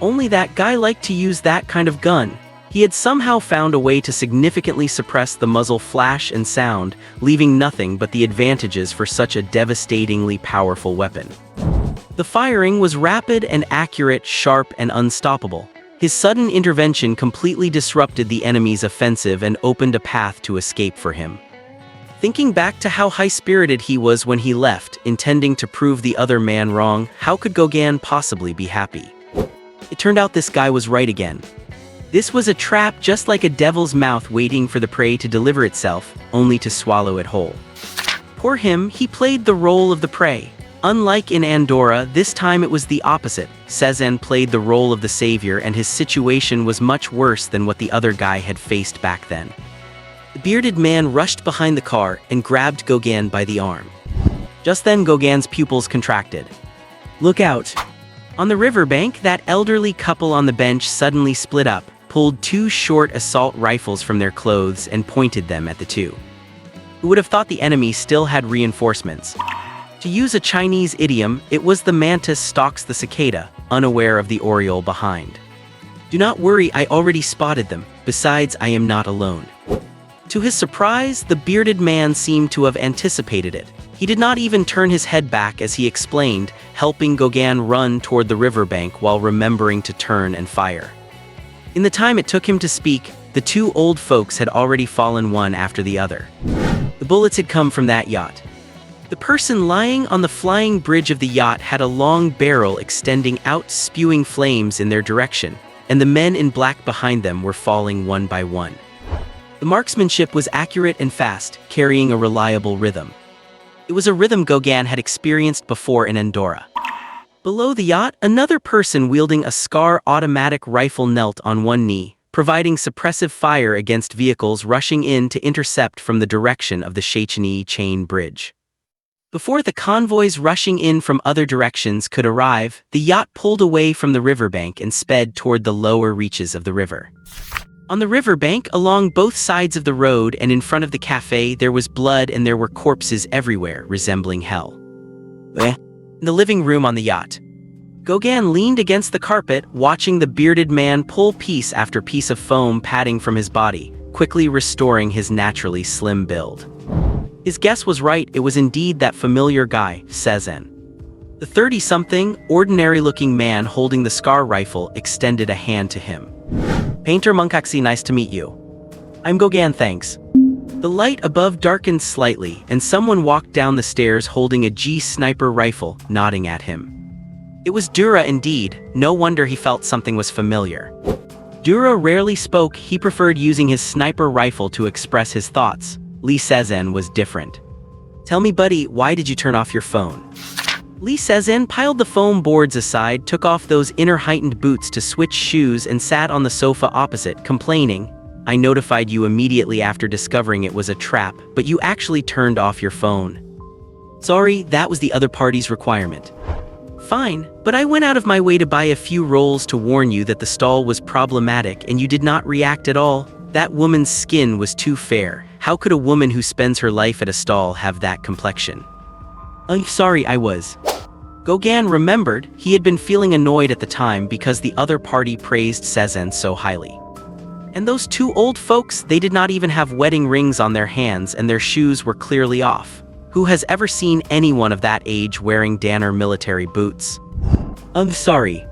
Only that guy liked to use that kind of gun. He had somehow found a way to significantly suppress the muzzle flash and sound, leaving nothing but the advantages for such a devastatingly powerful weapon. The firing was rapid and accurate, sharp and unstoppable. His sudden intervention completely disrupted the enemy's offensive and opened a path to escape for him. Thinking back to how high-spirited he was when he left, intending to prove the other man wrong, how could Gauguin possibly be happy? It turned out this guy was right again. This was a trap just like a devil's mouth waiting for the prey to deliver itself, only to swallow it whole. Poor him, he played the role of the prey. Unlike in Andorra, this time it was the opposite. Sezen played the role of the savior and his situation was much worse than what the other guy had faced back then. The bearded man rushed behind the car and grabbed Gauguin by the arm. Just then Gauguin's pupils contracted. "Look out!" On the riverbank, that elderly couple on the bench suddenly split up, pulled two short assault rifles from their clothes and pointed them at the two. Who would have thought the enemy still had reinforcements? To use a Chinese idiom, it was the mantis stalks the cicada, unaware of the oriole behind. "Do not worry, I already spotted them. Besides, I am not alone." To his surprise, the bearded man seemed to have anticipated it. He did not even turn his head back as he explained, helping Gauguin run toward the riverbank while remembering to turn and fire. In the time it took him to speak, the two old folks had already fallen one after the other. The bullets had come from that yacht. The person lying on the flying bridge of the yacht had a long barrel extending out, spewing flames in their direction, and the men in black behind them were falling one by one. The marksmanship was accurate and fast, carrying a reliable rhythm. It was a rhythm Gauguin had experienced before in Andorra. Below the yacht, another person wielding a Scar automatic rifle knelt on one knee, providing suppressive fire against vehicles rushing in to intercept from the direction of the Shechini chain bridge. Before the convoys rushing in from other directions could arrive, the yacht pulled away from the riverbank and sped toward the lower reaches of the river. On the riverbank, along both sides of the road and in front of the cafe, there was blood and there were corpses everywhere, resembling hell. In the living room on the yacht, Gauguin leaned against the carpet, watching the bearded man pull piece after piece of foam padding from his body, quickly restoring his naturally slim build. His guess was right, it was indeed that familiar guy, Sezen. The 30-something, ordinary-looking man holding the Scar rifle extended a hand to him. "Painter Munkaxi, nice to meet you." "I'm Gauguin, thanks." The light above darkened slightly, and someone walked down the stairs holding a G sniper rifle, nodding at him. It was Dura indeed, no wonder he felt something was familiar. Dura rarely spoke, he preferred using his sniper rifle to express his thoughts. Lee Sezen was different. "Tell me, buddy, why did you turn off your phone?" Lee Sezen piled the foam boards aside, took off those inner heightened boots to switch shoes and sat on the sofa opposite, complaining, "I notified you immediately after discovering it was a trap, but you actually turned off your phone." "Sorry, that was the other party's requirement." "Fine, but I went out of my way to buy a few rolls to warn you that the stall was problematic and you did not react at all. That woman's skin was too fair. How could a woman who spends her life at a stall have that complexion?" "I'm sorry, I was." Gauguin remembered he had been feeling annoyed at the time because the other party praised Sezen so highly. And those two old folks, they did not even have wedding rings on their hands and their shoes were clearly off. Who has ever seen anyone of that age wearing Danner military boots? "I'm sorry."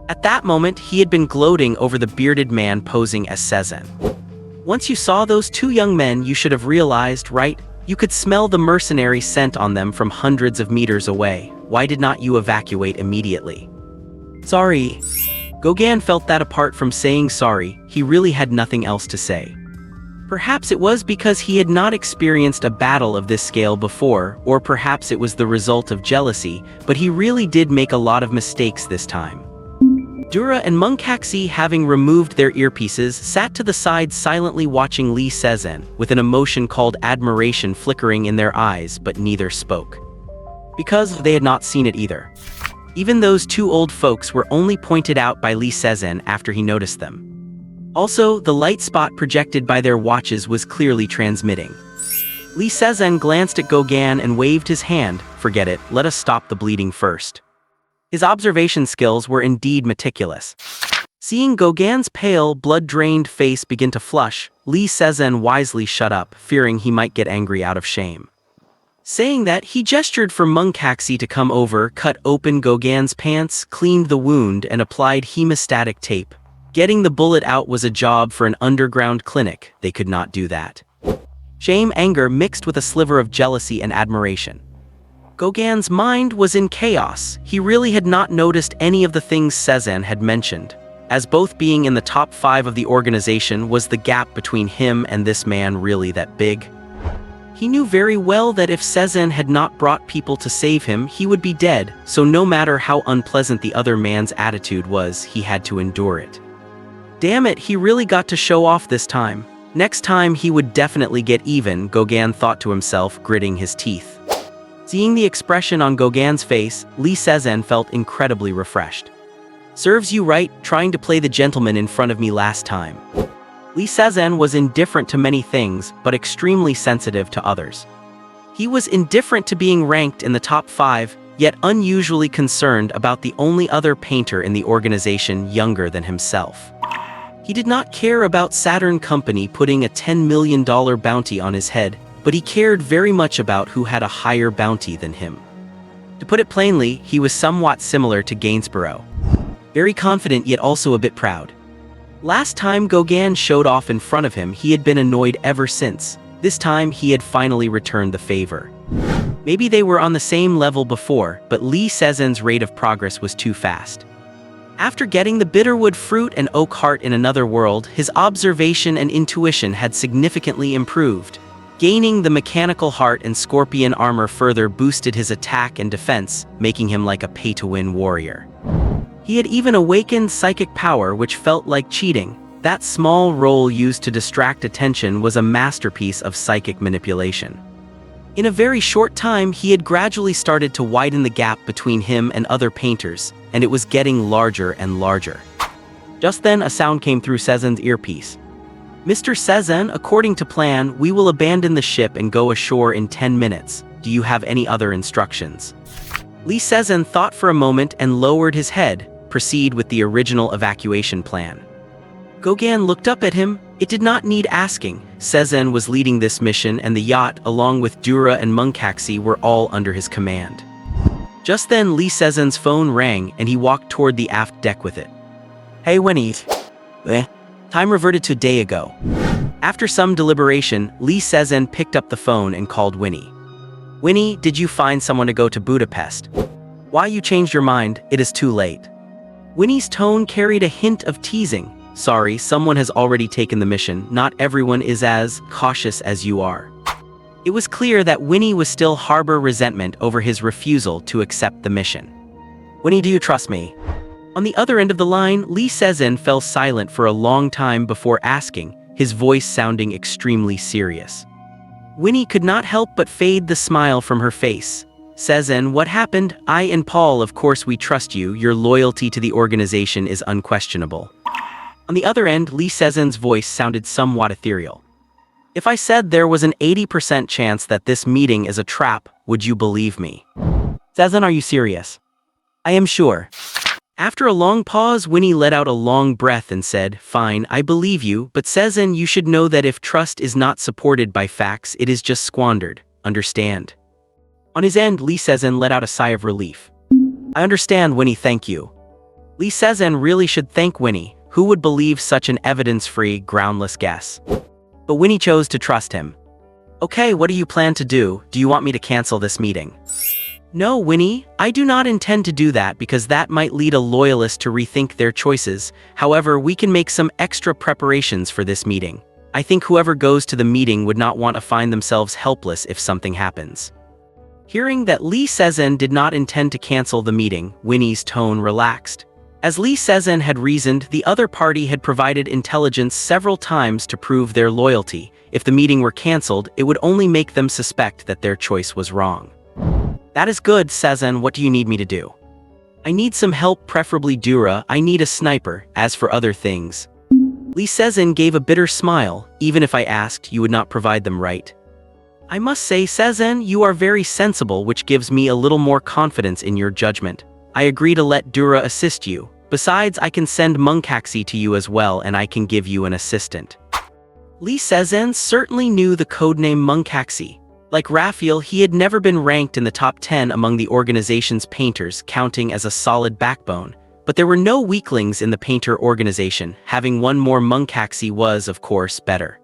At that moment, he had been gloating over the bearded man posing as Sezen. "Once you saw those two young men, you should have realized, right? You could smell the mercenary scent on them from hundreds of meters away. Why did not you evacuate immediately?" "Sorry." Gauguin felt that apart from saying sorry, he really had nothing else to say. Perhaps it was because he had not experienced a battle of this scale before, or perhaps it was the result of jealousy, but he really did make a lot of mistakes this time. Dura and Munkaxi, having removed their earpieces, sat to the side silently watching Lee Sezen, with an emotion called admiration flickering in their eyes, but neither spoke. because they had not seen it either. Even those two old folks were only pointed out by Lee Se-zhen after he noticed them. Also, the light spot projected by their watches was clearly transmitting. Lee Se-zhen glanced at Gauguin and waved his hand. Forget it, let us stop the bleeding first. His observation skills were indeed meticulous. Seeing Gauguin's pale, blood-drained face begin to flush, Lee Se-zhen wisely shut up, fearing he might get angry out of shame. Saying that, he gestured for Manga to come over, cut open Gauguin's pants, cleaned the wound, and applied hemostatic tape. Getting the bullet out was a job for an underground clinic. They could not do that. Shame, anger mixed with a sliver of jealousy and admiration. Gauguin's mind was in chaos. He really had not noticed any of the things Se-zhen had mentioned. As both being in the top 5 of the organization, was the gap between him and this man really that big? He knew very well that if Se-zhen had not brought people to save him, he would be dead, so no matter how unpleasant the other man's attitude was, he had to endure it. Damn it, he really got to show off this time. Next time he would definitely get even, Gauguin thought to himself, gritting his teeth. Seeing the expression on Gauguin's face, Lee Se-zhen felt incredibly refreshed. Serves you right, trying to play the gentleman in front of me last time. Lee Se-zhen was indifferent to many things, but extremely sensitive to others. He was indifferent to being ranked in the top 5, yet unusually concerned about the only other painter in the organization younger than himself. He did not care about Saturn Company putting a $10 million bounty on his head, but he cared very much about who had a higher bounty than him. To put it plainly, he was somewhat similar to Gainsborough. Very confident yet also a bit proud. Last time Gauguin showed off in front of him, he had been annoyed ever since. This time he had finally returned the favor. Maybe they were on the same level before, but Lee Se-zhen's rate of progress was too fast. After getting the bitterwood fruit and oak heart in another world, his observation and intuition had significantly improved. Gaining the mechanical heart and scorpion armor further boosted his attack and defense, making him like a pay-to-win warrior. He had even awakened psychic power, which felt like cheating. That small role used to distract attention was a masterpiece of psychic manipulation. In a very short time, he had gradually started to widen the gap between him and other painters, and it was getting larger and larger. Just then, a sound came through Se-zhen's earpiece. "Mr. Se-zhen, according to plan, we will abandon the ship and go ashore in 10 minutes. Do you have any other instructions?" Lee Se-zhen thought for a moment and lowered his head. Proceed with the original evacuation plan. Gauguin looked up at him. It did not need asking. Se-zhen was leading this mission, and the yacht, along with Dura and Manga, were all under his command. Just then, Lee Se-zhen's phone rang, and he walked toward the aft deck with it. "Hey, Winnie." Time reverted to a day ago. After some deliberation, Lee Se-zhen picked up the phone and called Winnie. "Winnie, did you find someone to go to Budapest?" "Why you changed your mind? It is too late." Winnie's tone carried a hint of teasing. "Sorry, someone has already taken the mission. Not everyone is as cautious as you are." It was clear that Winnie was still harbor resentment over his refusal to accept the mission. "Winnie, do you trust me?" On the other end of the line, Lee Se-zhen fell silent for a long time before asking, his voice sounding extremely serious. Winnie could not help but fade the smile from her face. "Se-zhen, what happened? I and Paul, of course we trust you. Your loyalty to the organization is unquestionable." On the other end, Lee Se-zhen's voice sounded somewhat ethereal. "If I said there was an 80% chance that this meeting is a trap, would you believe me?" "Se-zhen, are you serious?" "I am sure." After a long pause, Winnie let out a long breath and said, "Fine, I believe you, but Se-zhen, you should know that if trust is not supported by facts, it is just squandered. Understand?" On his end, Lee Se-zhen let out a sigh of relief. "I understand, Winnie, thank you." Lee Se-zhen really should thank Winnie. Who would believe such an evidence-free, groundless guess? But Winnie chose to trust him. "Okay, what do you plan to do? Do you want me to cancel this meeting?" "No, Winnie, I do not intend to do that because that might lead a loyalist to rethink their choices. However, we can make some extra preparations for this meeting. I think whoever goes to the meeting would not want to find themselves helpless if something happens." Hearing that Lee Se-zhen did not intend to cancel the meeting, Winnie's tone relaxed. As Lee Se-zhen had reasoned, the other party had provided intelligence several times to prove their loyalty. If the meeting were cancelled, it would only make them suspect that their choice was wrong. That is good, Sezen. What do you need me to do? I need some help, preferably Dura. I need a sniper. As for other things. Lee Sezen gave a bitter smile. Even if I asked, you would not provide them, right? I must say, Sezen, you are very sensible, which gives me a little more confidence in your judgment. I agree to let Dura assist you. Besides, I can send Munkaxi to you as well, and I can give you an assistant. Lee Sezen certainly knew the codename Munkaxi. Like Raphael, he had never been ranked in the top 10 among the organization's painters, counting as a solid backbone. But there were no weaklings in the painter organization. Having one more Munkaxi was, of course, better.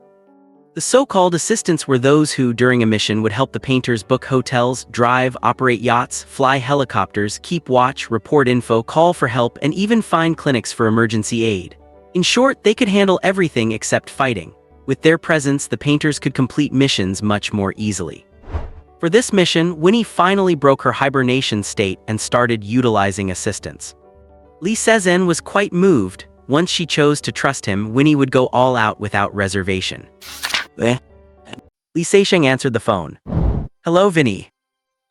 The so-called assistants were those who, during a mission, would help the painters book hotels, drive, operate yachts, fly helicopters, keep watch, report info, call for help, and even find clinics for emergency aid. In short, they could handle everything except fighting. With their presence, the painters could complete missions much more easily. For this mission, Winnie finally broke her hibernation state and started utilizing assistants. Lee Sezen was quite moved. Once she chose to trust him, Winnie would go all out without reservation. Lee Seixing answered the phone. Hello, Vinny.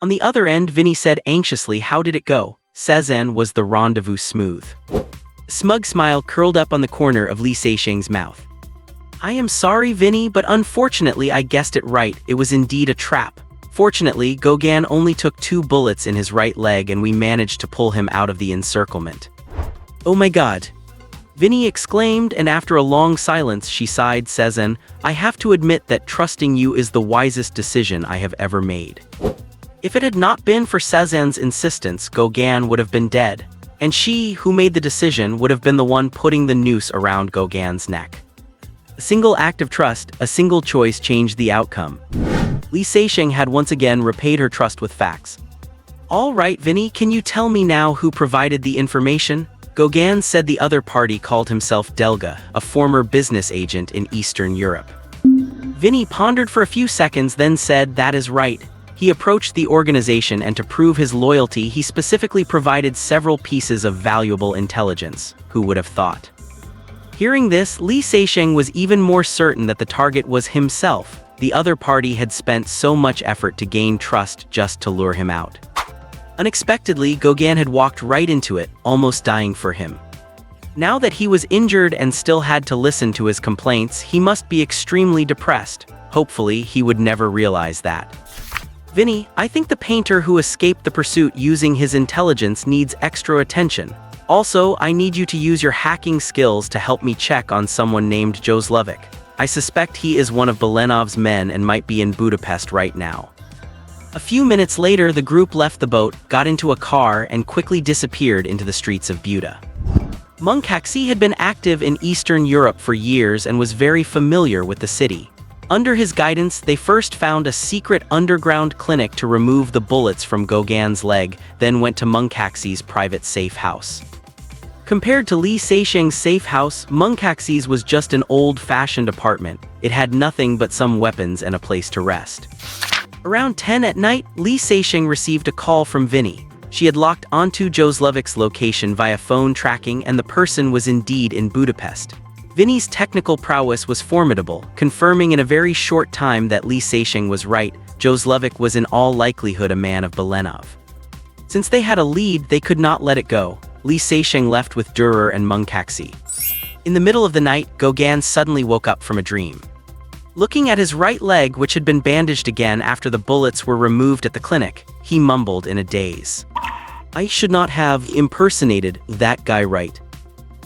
On the other end, Vinny said anxiously, how did it go? Sezen, was the rendezvous smooth? A smug smile curled up on the corner of Lee Seixing's mouth. I am sorry, Vinny, but unfortunately I guessed it right. It was indeed a trap. Fortunately, Gauguin only took 2 bullets in his right leg and we managed to pull him out of the encirclement. Oh my god. Vinny exclaimed, and after a long silence she sighed, Sezen, I have to admit that trusting you is the wisest decision I have ever made. If it had not been for Sezen's insistence, Gauguin would have been dead, and she, who made the decision, would have been the one putting the noose around Gauguin's neck. A single act of trust, a single choice changed the outcome. Lee Seixing had once again repaid her trust with facts. All right, Vinny, can you tell me now who provided the information? Gauguin said the other party called himself Delga, a former business agent in Eastern Europe. Vinny pondered for a few seconds, then said, that is right. He approached the organization, and to prove his loyalty, he specifically provided several pieces of valuable intelligence. Who would have thought? Hearing this, Lee Seixing was even more certain that the target was himself. The other party had spent so much effort to gain trust just to lure him out. Unexpectedly, Gauguin had walked right into it, almost dying for him. Now that he was injured and still had to listen to his complaints, he must be extremely depressed. Hopefully, he would never realize that. Vinny, I think the painter who escaped the pursuit using his intelligence needs extra attention. Also, I need you to use your hacking skills to help me check on someone named Joslovic. I suspect he is one of Belenov's men and might be in Budapest right now. A few minutes later, the group left the boat, got into a car, and quickly disappeared into the streets of Buda. Munkaxi had been active in Eastern Europe for years and was very familiar with the city. Under his guidance, they first found a secret underground clinic to remove the bullets from Gauguin's leg, then went to Munkaxi's private safe house. Compared to Lee Seixing's safe house, Munkaxi's was just an old-fashioned apartment. It had nothing but some weapons and a place to rest. Around 10 at night, Lee Seixing received a call from Vinny. She had locked onto Joslovic's location via phone tracking, and the person was indeed in Budapest. Vinny's technical prowess was formidable, confirming in a very short time that Lee Seixing was right. Joslovic was in all likelihood a man of Belenov. Since they had a lead, they could not let it go. Lee Seixing left with Dürer and Munkaxi. In the middle of the night, Gauguin suddenly woke up from a dream. Looking at his right leg, which had been bandaged again after the bullets were removed at the clinic, he mumbled in a daze. I should not have impersonated that guy, right?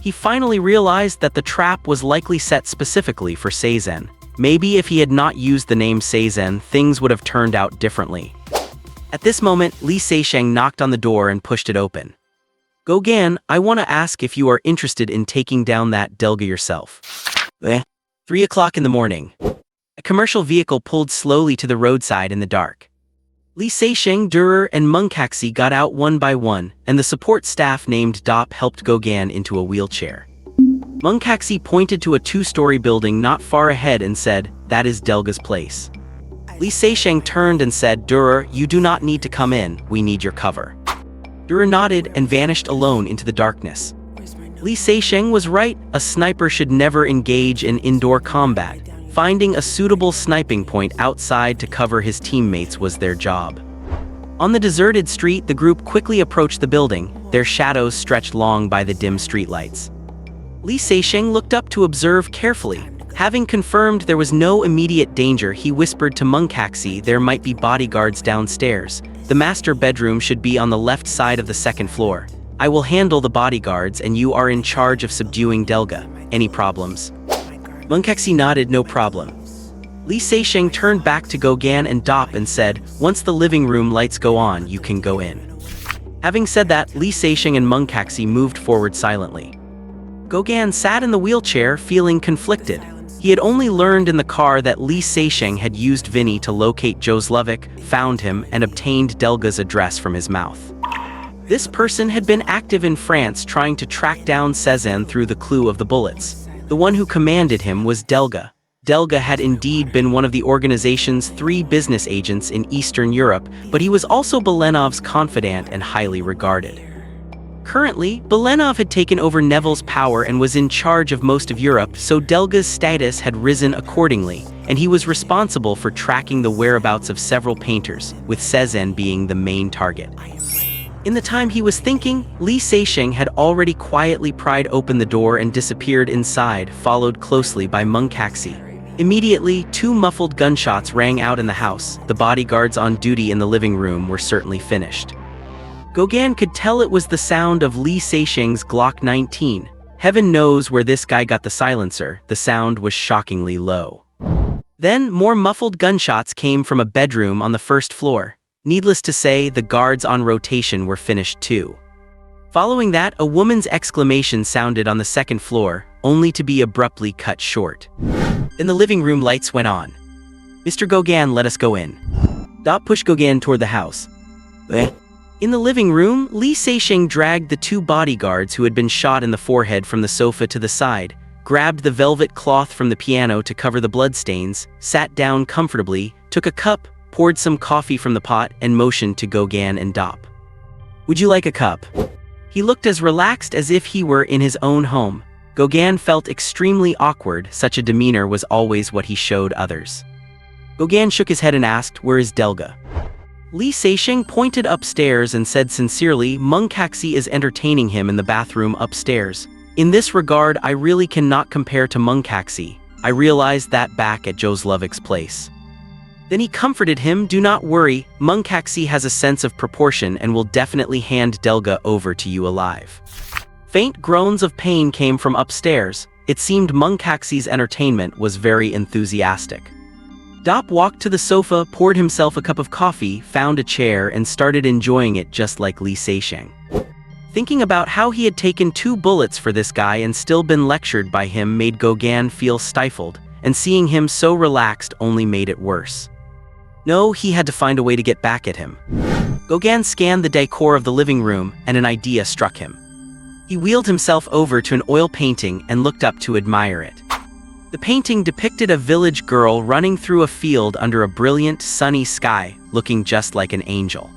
He finally realized that the trap was likely set specifically for Sezen. Maybe if he had not used the name Sezen, things would have turned out differently. At this moment, Lee Seixing knocked on the door and pushed it open. Gauguin, I want to ask if you are interested in taking down that Delga yourself. 3 o'clock in the morning. A commercial vehicle pulled slowly to the roadside in the dark. Lee Seixing, Dürer, and Munkaxi got out one by one, and the support staff named Dop helped Gauguin into a wheelchair. Munkaxi pointed to a 2-story building not far ahead and said, that is Delga's place. Lee Seixing turned and said, Dürer, you do not need to come in, we need your cover. Dürer nodded and vanished alone into the darkness. Lee Seixing was right, a sniper should never engage in indoor combat. Finding a suitable sniping point outside to cover his teammates was their job. On the deserted street, the group quickly approached the building, their shadows stretched long by the dim streetlights. Li Seixing looked up to observe carefully. Having confirmed there was no immediate danger, he whispered to Mungkaxi there might be bodyguards downstairs. The master bedroom should be on the left side of the second floor. I will handle the bodyguards and you are in charge of subduing Delga. Any problems? Mungkaxi nodded, no problem. Li Seixing turned back to Gogan and Dop and said, once the living room lights go on, you can go in. Having said that, Li Seixing and Mungkaxi moved forward silently. Gogan sat in the wheelchair feeling conflicted. He had only learned in the car that Li Seixing had used Vinny to locate Joslovic, found him, and obtained Delga's address from his mouth. This person had been active in France trying to track down Cezanne through the clue of the bullets. The one who commanded him was Delga. Delga had indeed been one of the organization's 3 business agents in Eastern Europe, but he was also Belenov's confidant and highly regarded. Currently, Belenov had taken over Neville's power and was in charge of most of Europe, so Delga's status had risen accordingly, and he was responsible for tracking the whereabouts of several painters, with Cezanne being the main target. In the time he was thinking, Li Seixing had already quietly pried open the door and disappeared inside, followed closely by Mungkaxi. Immediately, 2 muffled gunshots rang out in the house. The bodyguards on duty in the living room were certainly finished. Gogan could tell it was the sound of Li Seixing's Glock 19. Heaven knows where this guy got the silencer, the sound was shockingly low. Then, more muffled gunshots came from a bedroom on the first floor. Needless to say, the guards on rotation were finished too. Following that, a woman's exclamation sounded on the second floor, only to be abruptly cut short. In the living room, lights went on. Mr. Gogan, let us go in. Dot pushed Gogan toward the house. In the living room, Li Seixing dragged the 2 bodyguards who had been shot in the forehead from the sofa to the side, grabbed the velvet cloth from the piano to cover the bloodstains, sat down comfortably, took a cup, poured some coffee from the pot, and motioned to Gogan and Dop. Would you like a cup? He looked as relaxed as if he were in his own home. Gogan felt extremely awkward, such a demeanor was always what he showed others. Gogan shook his head and asked, where is Delga? Li Seixing pointed upstairs and said sincerely, Mungkaxi is entertaining him in the bathroom upstairs. In this regard, I really cannot compare to Mungkaxi. I realized that back at Joslovic's place. Then he comforted him, do not worry, Mungkaxi has a sense of proportion and will definitely hand Delga over to you alive. Faint groans of pain came from upstairs. It seemed Mungkaxi's entertainment was very enthusiastic. Dop walked to the sofa, poured himself a cup of coffee, found a chair, and started enjoying it just like Li Seixing. Thinking about how he had taken 2 bullets for this guy and still been lectured by him made Gogan feel stifled, and seeing him so relaxed only made it worse. No, he had to find a way to get back at him. Gogan scanned the decor of the living room, and an idea struck him. He wheeled himself over to an oil painting and looked up to admire it. The painting depicted a village girl running through a field under a brilliant, sunny sky, looking just like an angel.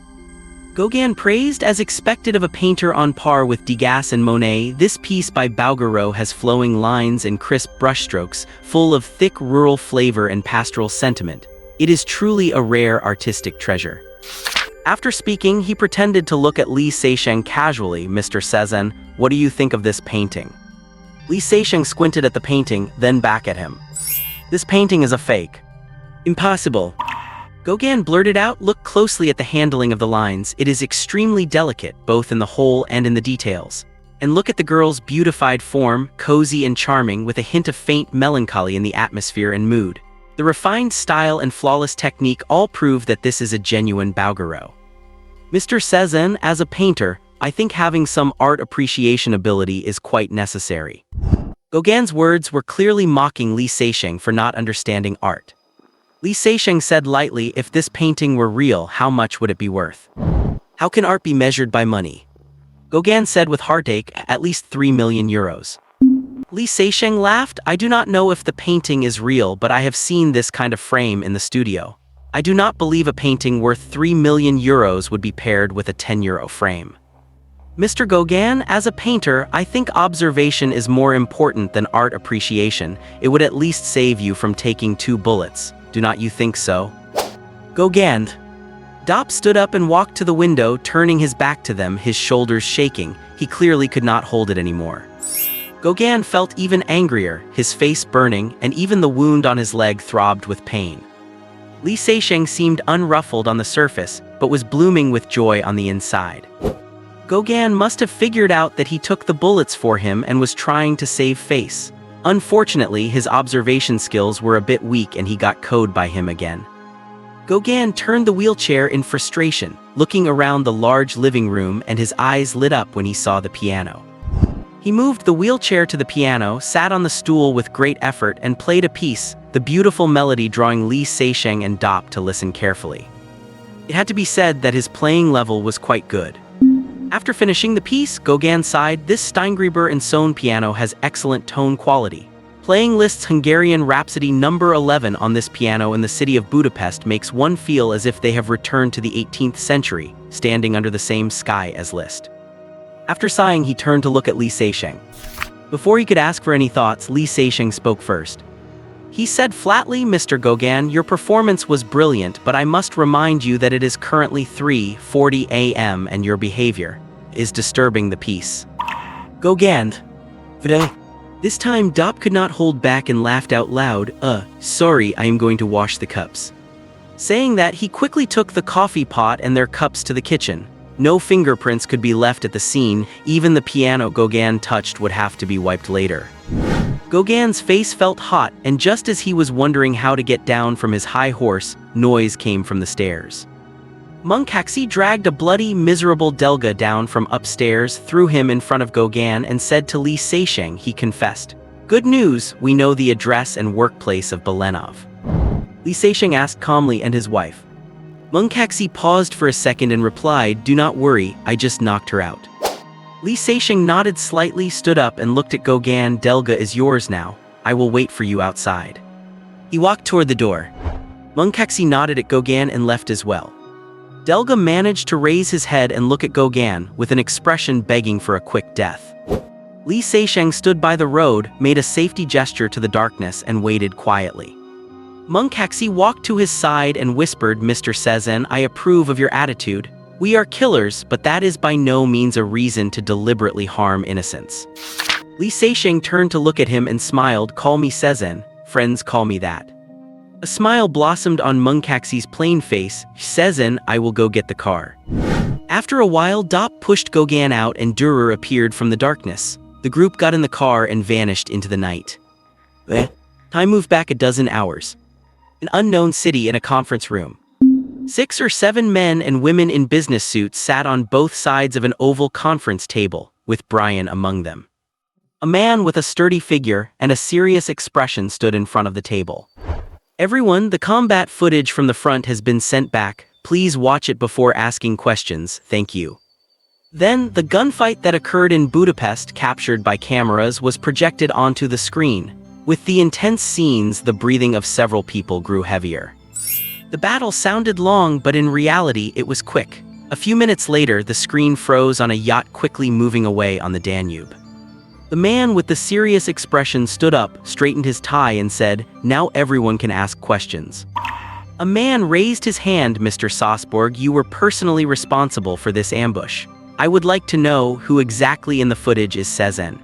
Gogan praised, as expected of a painter on par with Degas and Monet, this piece by Bouguereau has flowing lines and crisp brushstrokes, full of thick rural flavor and pastoral sentiment. It is truly a rare artistic treasure. After speaking, he pretended to look at Li Seixing casually. Mr. Cezanne, what do you think of this painting? Li Seixing squinted at the painting, then back at him. This painting is a fake. Impossible. Gogan blurted out, look closely at the handling of the lines. It is extremely delicate, both in the whole and in the details. And look at the girl's beautified form, cozy and charming, with a hint of faint melancholy in the atmosphere and mood. The refined style and flawless technique all prove that this is a genuine Bouguereau. Mr. Cezanne, as a painter, I think having some art appreciation ability is quite necessary. Gogan's words were clearly mocking Li Seixing for not understanding art. Li Seixing said lightly, if this painting were real, how much would it be worth? How can art be measured by money? Gogan said with heartache, at least 3 million euros. Li Seixing laughed, I do not know if the painting is real, but I have seen this kind of frame in the studio. I do not believe a painting worth 3 million euros would be paired with a 10 euro frame. Mr. Gogan, as a painter, I think observation is more important than art appreciation. It would at least save you from taking 2 bullets. Do not you think so? Gogan. Dop stood up and walked to the window, turning his back to them, his shoulders shaking. He clearly could not hold it anymore. Gauguin felt even angrier, his face burning, and even the wound on his leg throbbed with pain. Li Seixing seemed unruffled on the surface, but was blooming with joy on the inside. Gauguin must have figured out that he took the bullets for him and was trying to save face. Unfortunately, his observation skills were a bit weak and he got code by him again. Gauguin turned the wheelchair in frustration, looking around the large living room, and his eyes lit up when he saw the piano. He moved the wheelchair to the piano, sat on the stool with great effort, and played a piece, the beautiful melody drawing Li Seixing and Dop to listen carefully. It had to be said that his playing level was quite good. After finishing the piece, Gauguin sighed, "This Steingreber and Sohn piano has excellent tone quality. Playing Liszt's Hungarian Rhapsody No. 11 on this piano in the city of Budapest makes one feel as if they have returned to the 18th century, standing under the same sky as Liszt." After sighing, he turned to look at Li Seixing. Before he could ask for any thoughts, Li Seixing spoke first. He said flatly, "Mr. Gauguin, your performance was brilliant, but I must remind you that it is currently 3:40 a.m. and your behavior is disturbing the peace." Gauguin. This time Dop could not hold back and laughed out loud. Sorry, I am going to wash the cups." Saying that, he quickly took the coffee pot and their cups to the kitchen. No fingerprints could be left at the scene, even the piano Gauguin touched would have to be wiped later. Gauguin's face felt hot, and just as he was wondering how to get down from his high horse, noise came from the stairs. Munkaxi dragged a bloody, miserable Delga down from upstairs, threw him in front of Gauguin, and said to Li Seixing, he confessed, "Good news, we know the address and workplace of Belenov." Li Seixing asked calmly, "And his wife?" Munkaxi paused for a second and replied, "Do not worry, I just knocked her out." Li Seixing nodded slightly, stood up and looked at Gauguin. "Delga is yours now. I will wait for you outside." He walked toward the door. Munkaxi nodded at Gauguin and left as well. Delga managed to raise his head and look at Gauguin, with an expression begging for a quick death. Li Seixing stood by the road, made a safety gesture to the darkness, and waited quietly. Munkaxi walked to his side and whispered, "Mr. Cezanne, I approve of your attitude. We are killers, but that is by no means a reason to deliberately harm innocents." Li Seixing turned to look at him and smiled, "Call me Cezanne, friends call me that." A smile blossomed on Munkaxi's plain face. "Cezanne, I will go get the car." After a while, Dop pushed Gauguin out and Durer appeared from the darkness. The group got in the car and vanished into the night. Time moved back a dozen hours. An unknown city in a conference room. 6 or 7 men and women in business suits sat on both sides of an oval conference table, with Brian among them. A man with a sturdy figure and a serious expression stood in front of the table. "Everyone, the combat footage from the front has been sent back. Please watch it before asking questions, thank you." Then, the gunfight that occurred in Budapest, captured by cameras, was projected onto the screen. With the intense scenes, the breathing of several people grew heavier. The battle sounded long, but in reality it was quick. A few minutes later, the screen froze on a yacht quickly moving away on the Danube. The man with the serious expression stood up, straightened his tie, and said, "Now everyone can ask questions." A man raised his hand. "Mr. Salzburg, you were personally responsible for this ambush. I would like to know who exactly in the footage is Cezanne."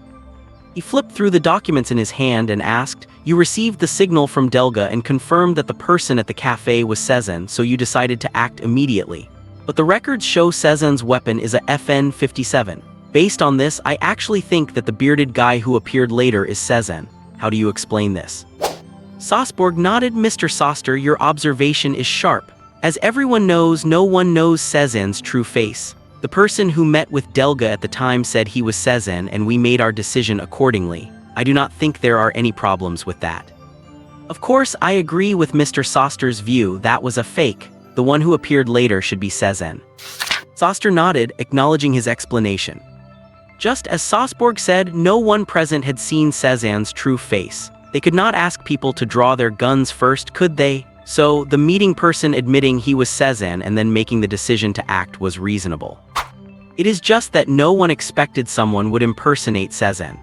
He flipped through the documents in his hand and asked, "You received the signal from Delga and confirmed that the person at the cafe was Cezanne, so you decided to act immediately. But the records show Cezanne's weapon is a FN-57. Based on this, I actually think that the bearded guy who appeared later is Cezanne. How do you explain this?" Salzburg nodded. "Mr. Soster, your observation is sharp. As everyone knows, no one knows Cezanne's true face. The person who met with Delga at the time said he was Cezanne, and we made our decision accordingly. I do not think there are any problems with that. Of course, I agree with Mr. Soster's view. That was a fake. The one who appeared later should be Cezanne." Soster nodded, acknowledging his explanation. Just as Salzburg said, no one present had seen Cezanne's true face. They could not ask people to draw their guns first, could they? So, the meeting person admitting he was Cezanne and then making the decision to act was reasonable. It is just that no one expected someone would impersonate Cezanne.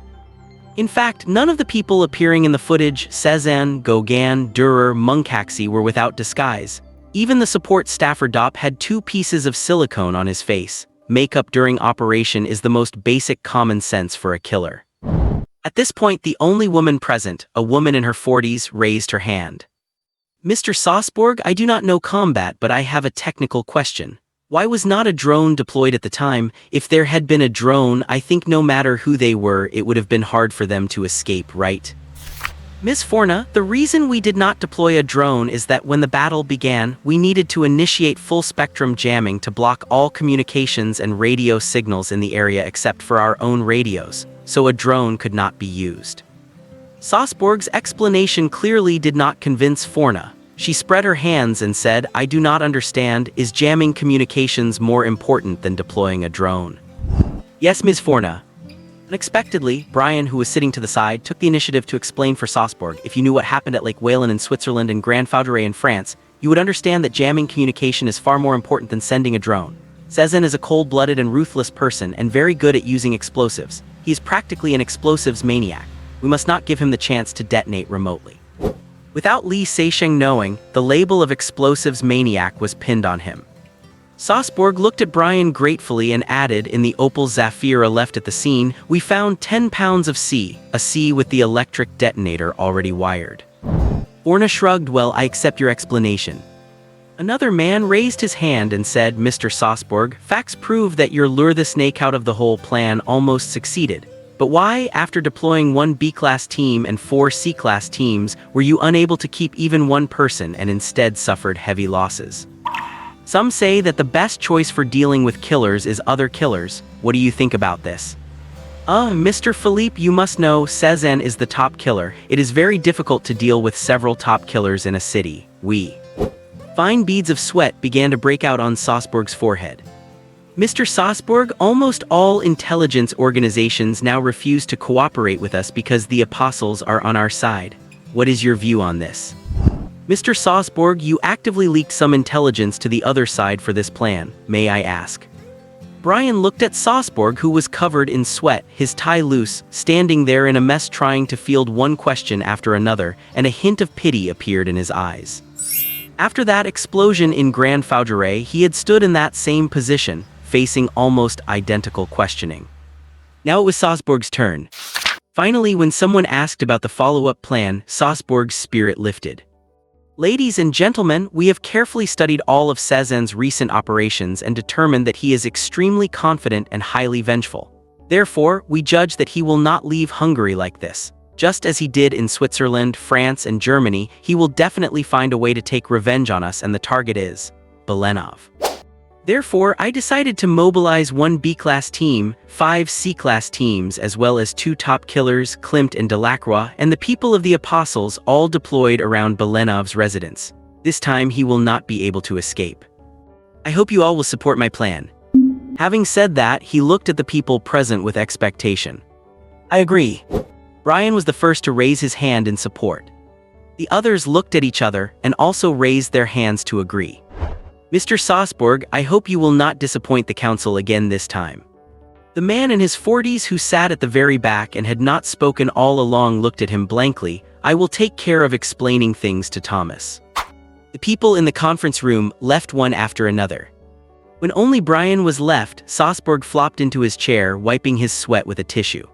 In fact, none of the people appearing in the footage, Cezanne, Gauguin, Durer, Munkaxi, were without disguise. Even the support staffer Dop had 2 pieces of silicone on his face. Makeup during operation is the most basic common sense for a killer. At this point, the only woman present, a woman in her 40s, raised her hand. Mr. Salzburg, I do not know combat, but I have a technical question. Why was not a drone deployed at the time? If there had been a drone, I think no matter who they were, it would have been hard for them to escape, right? Ms. Forna, the reason we did not deploy a drone is that when the battle began, we needed to initiate full-spectrum jamming to block all communications and radio signals in the area except for our own radios, so a drone could not be used. Salzburg's explanation clearly did not convince Forna. She spread her hands and said, I do not understand, is jamming communications more important than deploying a drone? Yes, Ms. Forna. Unexpectedly, Brian, who was sitting to the side, took the initiative to explain for Salzburg. If you knew what happened at Lake Whalen in Switzerland and Grand Fauderay in France, you would understand that jamming communication is far more important than sending a drone. Cezanne is a cold-blooded and ruthless person and very good at using explosives. He is practically an explosives maniac. We must not give him the chance to detonate remotely. Without Li Seixing knowing, the label of explosives maniac was pinned on him. Salzburg looked at Brian gratefully and added, in the Opel Zafira left at the scene, we found 10 pounds of C, a C with the electric detonator already wired. Forna shrugged, well, I accept your explanation. Another man raised his hand and said, Mr. Salzburg, facts prove that your lure the snake out of the hole plan almost succeeded. But why, after deploying 1 B-class team and 4 C-class teams, were you unable to keep even 1 person and instead suffered heavy losses? Some say that the best choice for dealing with killers is other killers. What do you think about this? Mr. Philippe, you must know, Cezanne is the top killer. It is very difficult to deal with several top killers in a city. Fine beads of sweat began to break out on Salzburg's forehead. Mr. Salzburg, almost all intelligence organizations now refuse to cooperate with us because the apostles are on our side. What is your view on this? Mr. Salzburg, you actively leaked some intelligence to the other side for this plan, may I ask? Brian looked at Salzburg, who was covered in sweat, his tie loose, standing there in a mess trying to field one question after another, and a hint of pity appeared in his eyes. After that explosion in Grand Fauderay, he had stood in that same position, facing almost identical questioning. Now it was Salzburg's turn. Finally, when someone asked about the follow-up plan, Salzburg's spirit lifted. Ladies and gentlemen, we have carefully studied all of Cezanne's recent operations and determined that he is extremely confident and highly vengeful. Therefore, we judge that he will not leave Hungary like this. Just as he did in Switzerland, France, and Germany, he will definitely find a way to take revenge on us, and the target is Belenov. Therefore, I decided to mobilize 1 B-class team, 5 C-class teams, as well as 2 top killers, Klimt and Delacroix, and the people of the Apostles, all deployed around Belenov's residence. This time he will not be able to escape. I hope you all will support my plan. Having said that, he looked at the people present with expectation. I agree. Brian was the first to raise his hand in support. The others looked at each other and also raised their hands to agree. Mr. Salzburg, I hope you will not disappoint the council again this time. The man in his 40s who sat at the very back and had not spoken all along looked at him blankly. I will take care of explaining things to Thomas. The people in the conference room left one after another. When only Brian was left, Salzburg flopped into his chair, wiping his sweat with a tissue.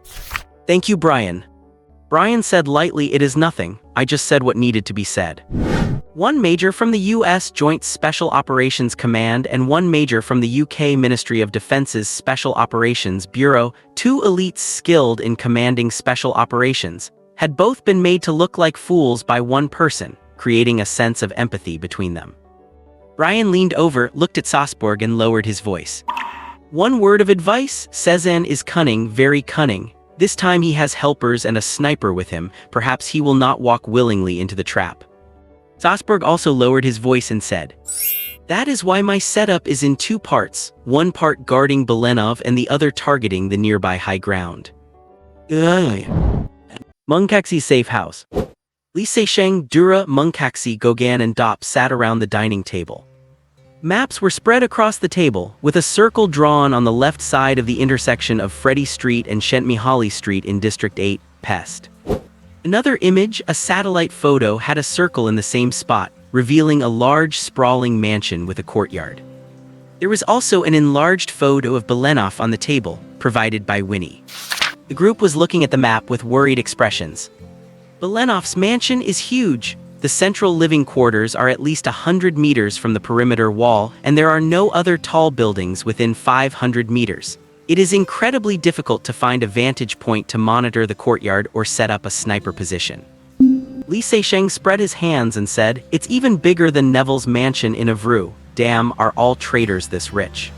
Thank you, Brian. Brian said lightly, it is nothing, I just said what needed to be said. 1 major from the U.S. Joint Special Operations Command and 1 major from the UK Ministry of Defence's Special Operations Bureau, 2 elites skilled in commanding special operations, had both been made to look like fools by 1 person, creating a sense of empathy between them. Brian leaned over, looked at Salzburg, and lowered his voice. 1 word of advice, Cezanne is cunning, very cunning. This time he has helpers and a sniper with him, perhaps he will not walk willingly into the trap. Salzburg also lowered his voice and said, that is why my setup is in 2 parts, 1 part guarding Belenov and the other targeting the nearby high ground. Munkaxi's safe house. Li Seixing, Dura, Munkaxi, Gauguin and Dop sat around the dining table. Maps were spread across the table, with a circle drawn on the left side of the intersection of Freddy Street and Shentmihaly Street in District 8, Pest. Another image, a satellite photo, had a circle in the same spot, revealing a large, sprawling mansion with a courtyard. There was also an enlarged photo of Belenov on the table, provided by Winnie. The group was looking at the map with worried expressions. Belenov's mansion is huge. The central living quarters are at least 100 meters from the perimeter wall, and there are no other tall buildings within 500 meters. It is incredibly difficult to find a vantage point to monitor the courtyard or set up a sniper position. Li Seixing spread his hands and said, "It's even bigger than Neville's mansion in Avru. Damn, are all traitors this rich?"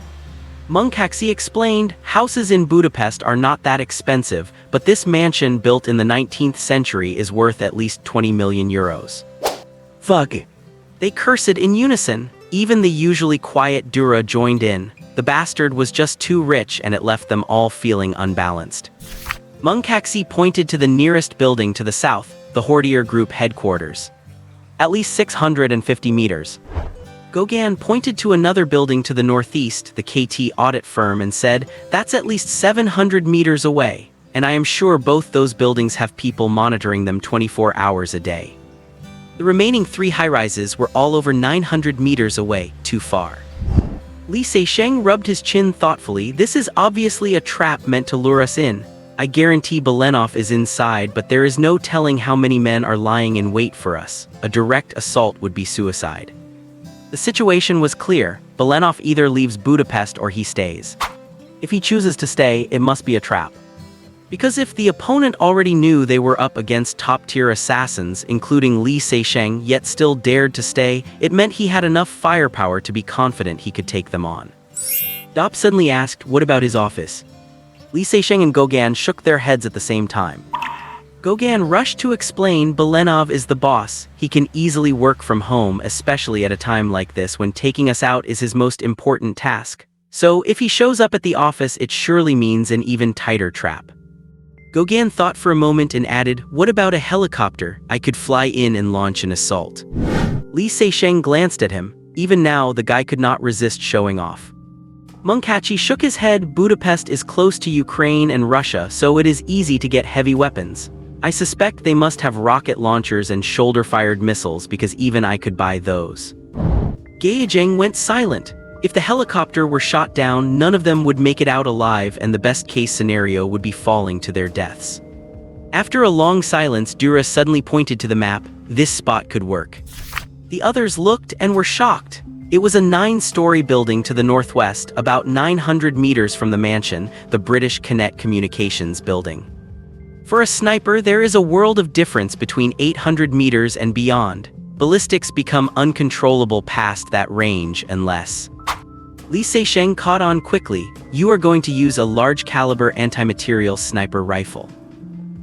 Munkaxi explained, "Houses in Budapest are not that expensive, but this mansion built in the 19th century is worth at least 20 million euros. Fuck. They cursed in unison. Even the usually quiet Dura joined in. The bastard was just too rich and it left them all feeling unbalanced. Munkaxi pointed to the nearest building to the south, the Hortier Group headquarters. At least 650 meters. Gauguin pointed to another building to the northeast, the KT audit firm, and said, "That's at least 700 meters away, and I am sure both those buildings have people monitoring them 24 hours a day." The remaining 3 high-rises were all over 900 meters away, too far. Li Seixing rubbed his chin thoughtfully. "This is obviously a trap meant to lure us in. I guarantee Belenov is inside, but there is no telling how many men are lying in wait for us. A direct assault would be suicide." The situation was clear. Belenov either leaves Budapest or he stays. If he chooses to stay, it must be a trap. Because if the opponent already knew they were up against top-tier assassins, including Li Seixing, yet still dared to stay, it meant he had enough firepower to be confident he could take them on. Dop suddenly asked, "What about his office?" Li Seixing and Gauguin shook their heads at the same time. Gauguin rushed to explain, "Belenov is the boss. He can easily work from home, especially at a time like this when taking us out is his most important task. So if he shows up at the office, it surely means an even tighter trap." Gauguin thought for a moment and added, "What about a helicopter? I could fly in and launch an assault." Li Seixing glanced at him. Even now, the guy could not resist showing off. Munkachi shook his head. "Budapest is close to Ukraine and Russia, so it is easy to get heavy weapons. I suspect they must have rocket launchers and shoulder-fired missiles because even I could buy those." Gaijeng went silent. If the helicopter were shot down, none of them would make it out alive, and the best-case scenario would be falling to their deaths. After a long silence, Dura suddenly pointed to the map. "This spot could work." The others looked and were shocked. It was a 9-story building to the northwest, about 900 meters from the mansion, the British Connect Communications building. For a sniper, there is a world of difference between 800 meters and beyond. Ballistics become uncontrollable past that range unless... Li Seixing caught on quickly. "You are going to use a large-caliber anti-material sniper rifle."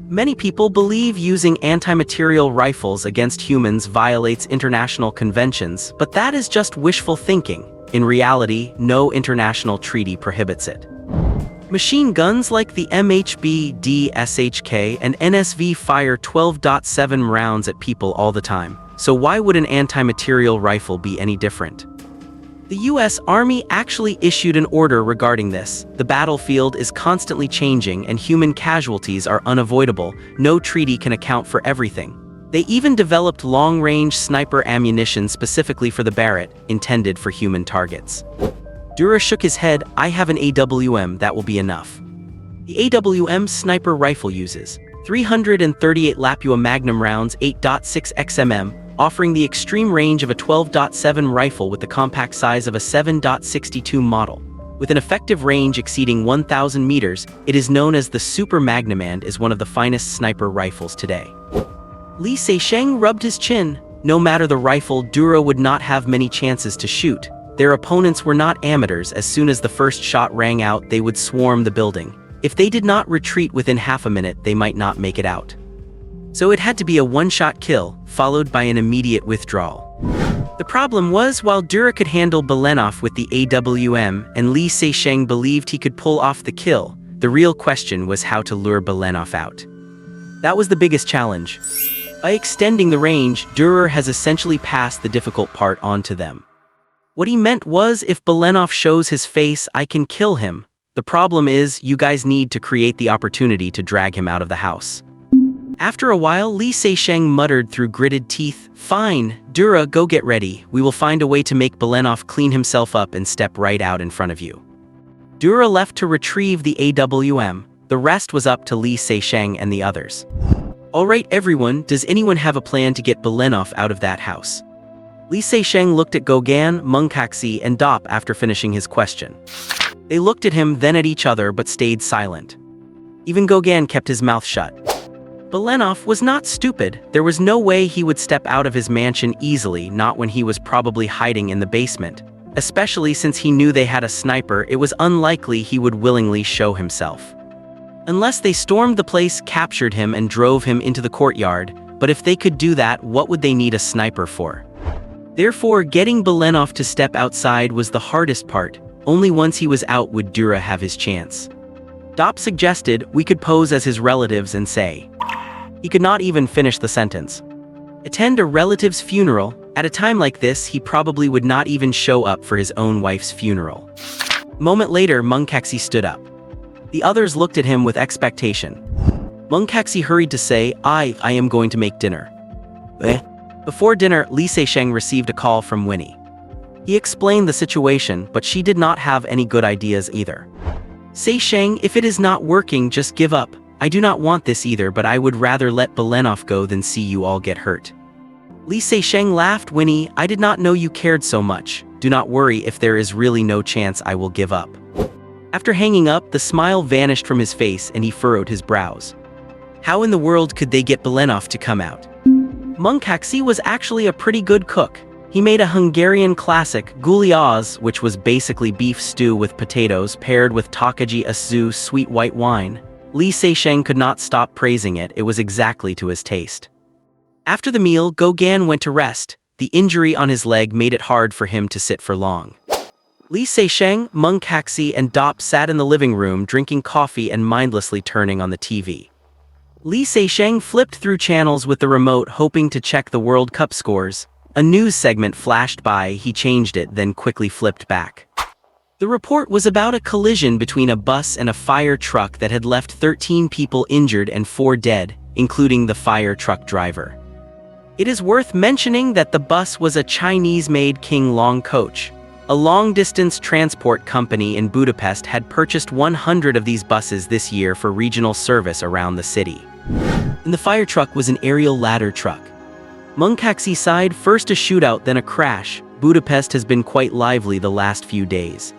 Many people believe using anti-material rifles against humans violates international conventions, but that is just wishful thinking. In reality, no international treaty prohibits it. Machine guns like the MHB-D SHK and NSV fire 12.7 rounds at people all the time, so why would an anti-material rifle be any different? The US Army actually issued an order regarding this. The battlefield is constantly changing and human casualties are unavoidable. No treaty can account for everything. They even developed long-range sniper ammunition specifically for the Barrett, intended for human targets. Dura shook his head. "I have an AWM, that will be enough." The AWM sniper rifle uses 338 Lapua Magnum rounds, 8.6 XMM, offering the extreme range of a 12.7 rifle with the compact size of a 7.62 model. With an effective range exceeding 1,000 meters, it is known as the Super Magnum and is one of the finest sniper rifles today. Li Seixing rubbed his chin. No matter the rifle, Dura would not have many chances to shoot. Their opponents were not amateurs. As soon as the first shot rang out, they would swarm the building. If they did not retreat within half a minute, they might not make it out. So it had to be a one-shot kill, followed by an immediate withdrawal. The problem was, while Dura could handle Belenov with the AWM and Li Seixing believed he could pull off the kill, the real question was how to lure Belenov out. That was the biggest challenge. By extending the range, Dürer has essentially passed the difficult part on to them. What he meant was, if Belenov shows his face, I can kill him. The problem is, you guys need to create the opportunity to drag him out of the house. After a while, Li Seixeng muttered through gritted teeth, "Fine, Dura, go get ready. We will find a way to make Belenov clean himself up and step right out in front of you." Dura left to retrieve the AWM. The rest was up to Li Seixeng and the others. "Alright everyone, does anyone have a plan to get Belenov out of that house?" Li Seixeng looked at Gauguin, Mengcaxi, and Dop after finishing his question. They looked at him, then at each other, but stayed silent. Even Gauguin kept his mouth shut. Belenov was not stupid. There was no way he would step out of his mansion easily, not when he was probably hiding in the basement. Especially since he knew they had a sniper, it was unlikely he would willingly show himself. Unless they stormed the place, captured him, and drove him into the courtyard, but if they could do that, what would they need a sniper for? Therefore, getting Belenov to step outside was the hardest part. Only once he was out would Dura have his chance. Dop suggested we could pose as his relatives and say. He could not even finish the sentence. Attend a relative's funeral. At a time like this, he probably would not even show up for his own wife's funeral. A moment later, Mengcaxi stood up. The others looked at him with expectation. Mengcaxi hurried to say, I am going to make dinner. Before dinner, Li Seixeng received a call from Winnie. He explained the situation, but she did not have any good ideas either. Seixeng, if it is not working, just give up. I do not want this either, but I would rather let Belenov go than see you all get hurt. Li Seixeng laughed. Winnie, I did not know you cared so much. Do not worry, if there is really no chance, I will give up. After hanging up, the smile vanished from his face and he furrowed his brows. How in the world could they get Belenov to come out? Mengcaxi was actually a pretty good cook. He made a Hungarian classic, gulasz, which was basically beef stew with potatoes paired with takaji asu sweet white wine. Li Seixeng could not stop praising it. It was exactly to his taste. After the meal, Gauguin went to rest. The injury on his leg made it hard for him to sit for long. Li Seixeng, Mengcaxi, and Dop sat in the living room drinking coffee and mindlessly turning on the TV. Li Seixeng flipped through channels with the remote, hoping to check the World Cup scores. A news segment flashed by. He changed it, then quickly flipped back. The report was about a collision between a bus and a fire truck that had left 13 people injured and 4 dead, including the fire truck driver. It is worth mentioning that the bus was a Chinese-made King Long coach. A long-distance transport company in Budapest had purchased 100 of these buses this year for regional service around the city. And the fire truck was an aerial ladder truck. Mengcaxi sighed, first a shootout, then a crash. Budapest has been quite lively the last few days.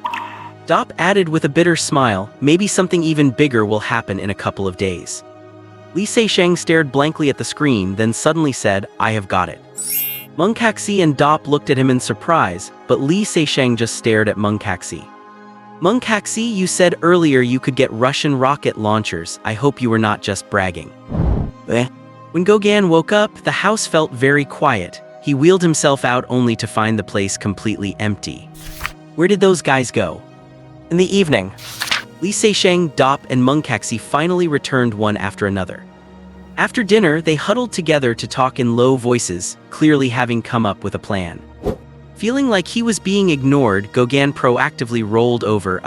Dop added with a bitter smile, maybe something even bigger will happen in a couple of days. Li Seixeng stared blankly at the screen, then suddenly said, I have got it. Mengcaxi and Dop looked at him in surprise, but Li Seixeng just stared at Mengcaxi. Mengcaxi, you said earlier you could get Russian rocket launchers. I hope you were not just bragging. When Gauguin woke up, the house felt very quiet. He wheeled himself out only to find the place completely empty. Where did those guys go? In the evening, Li Seixeng, Dop, and Mengcaxi finally returned one after another. After dinner, they huddled together to talk in low voices, clearly having come up with a plan. Feeling like he was being ignored, Gauguin proactively rolled over.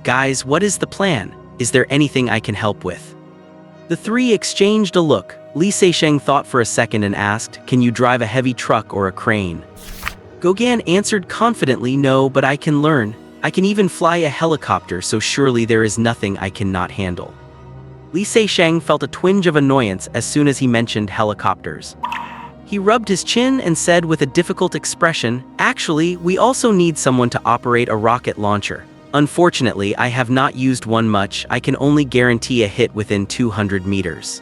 Guys, what is the plan? Is there anything I can help with? The three exchanged a look. Li Seixeng thought for a second and asked, can you drive a heavy truck or a crane? Gauguin answered confidently, no, but I can learn. I can even fly a helicopter, so surely there is nothing I cannot handle. Li Seixeng felt a twinge of annoyance as soon as he mentioned helicopters. He rubbed his chin and said with a difficult expression, actually, we also need someone to operate a rocket launcher. Unfortunately, I have not used one much. I can only guarantee a hit within 200 meters.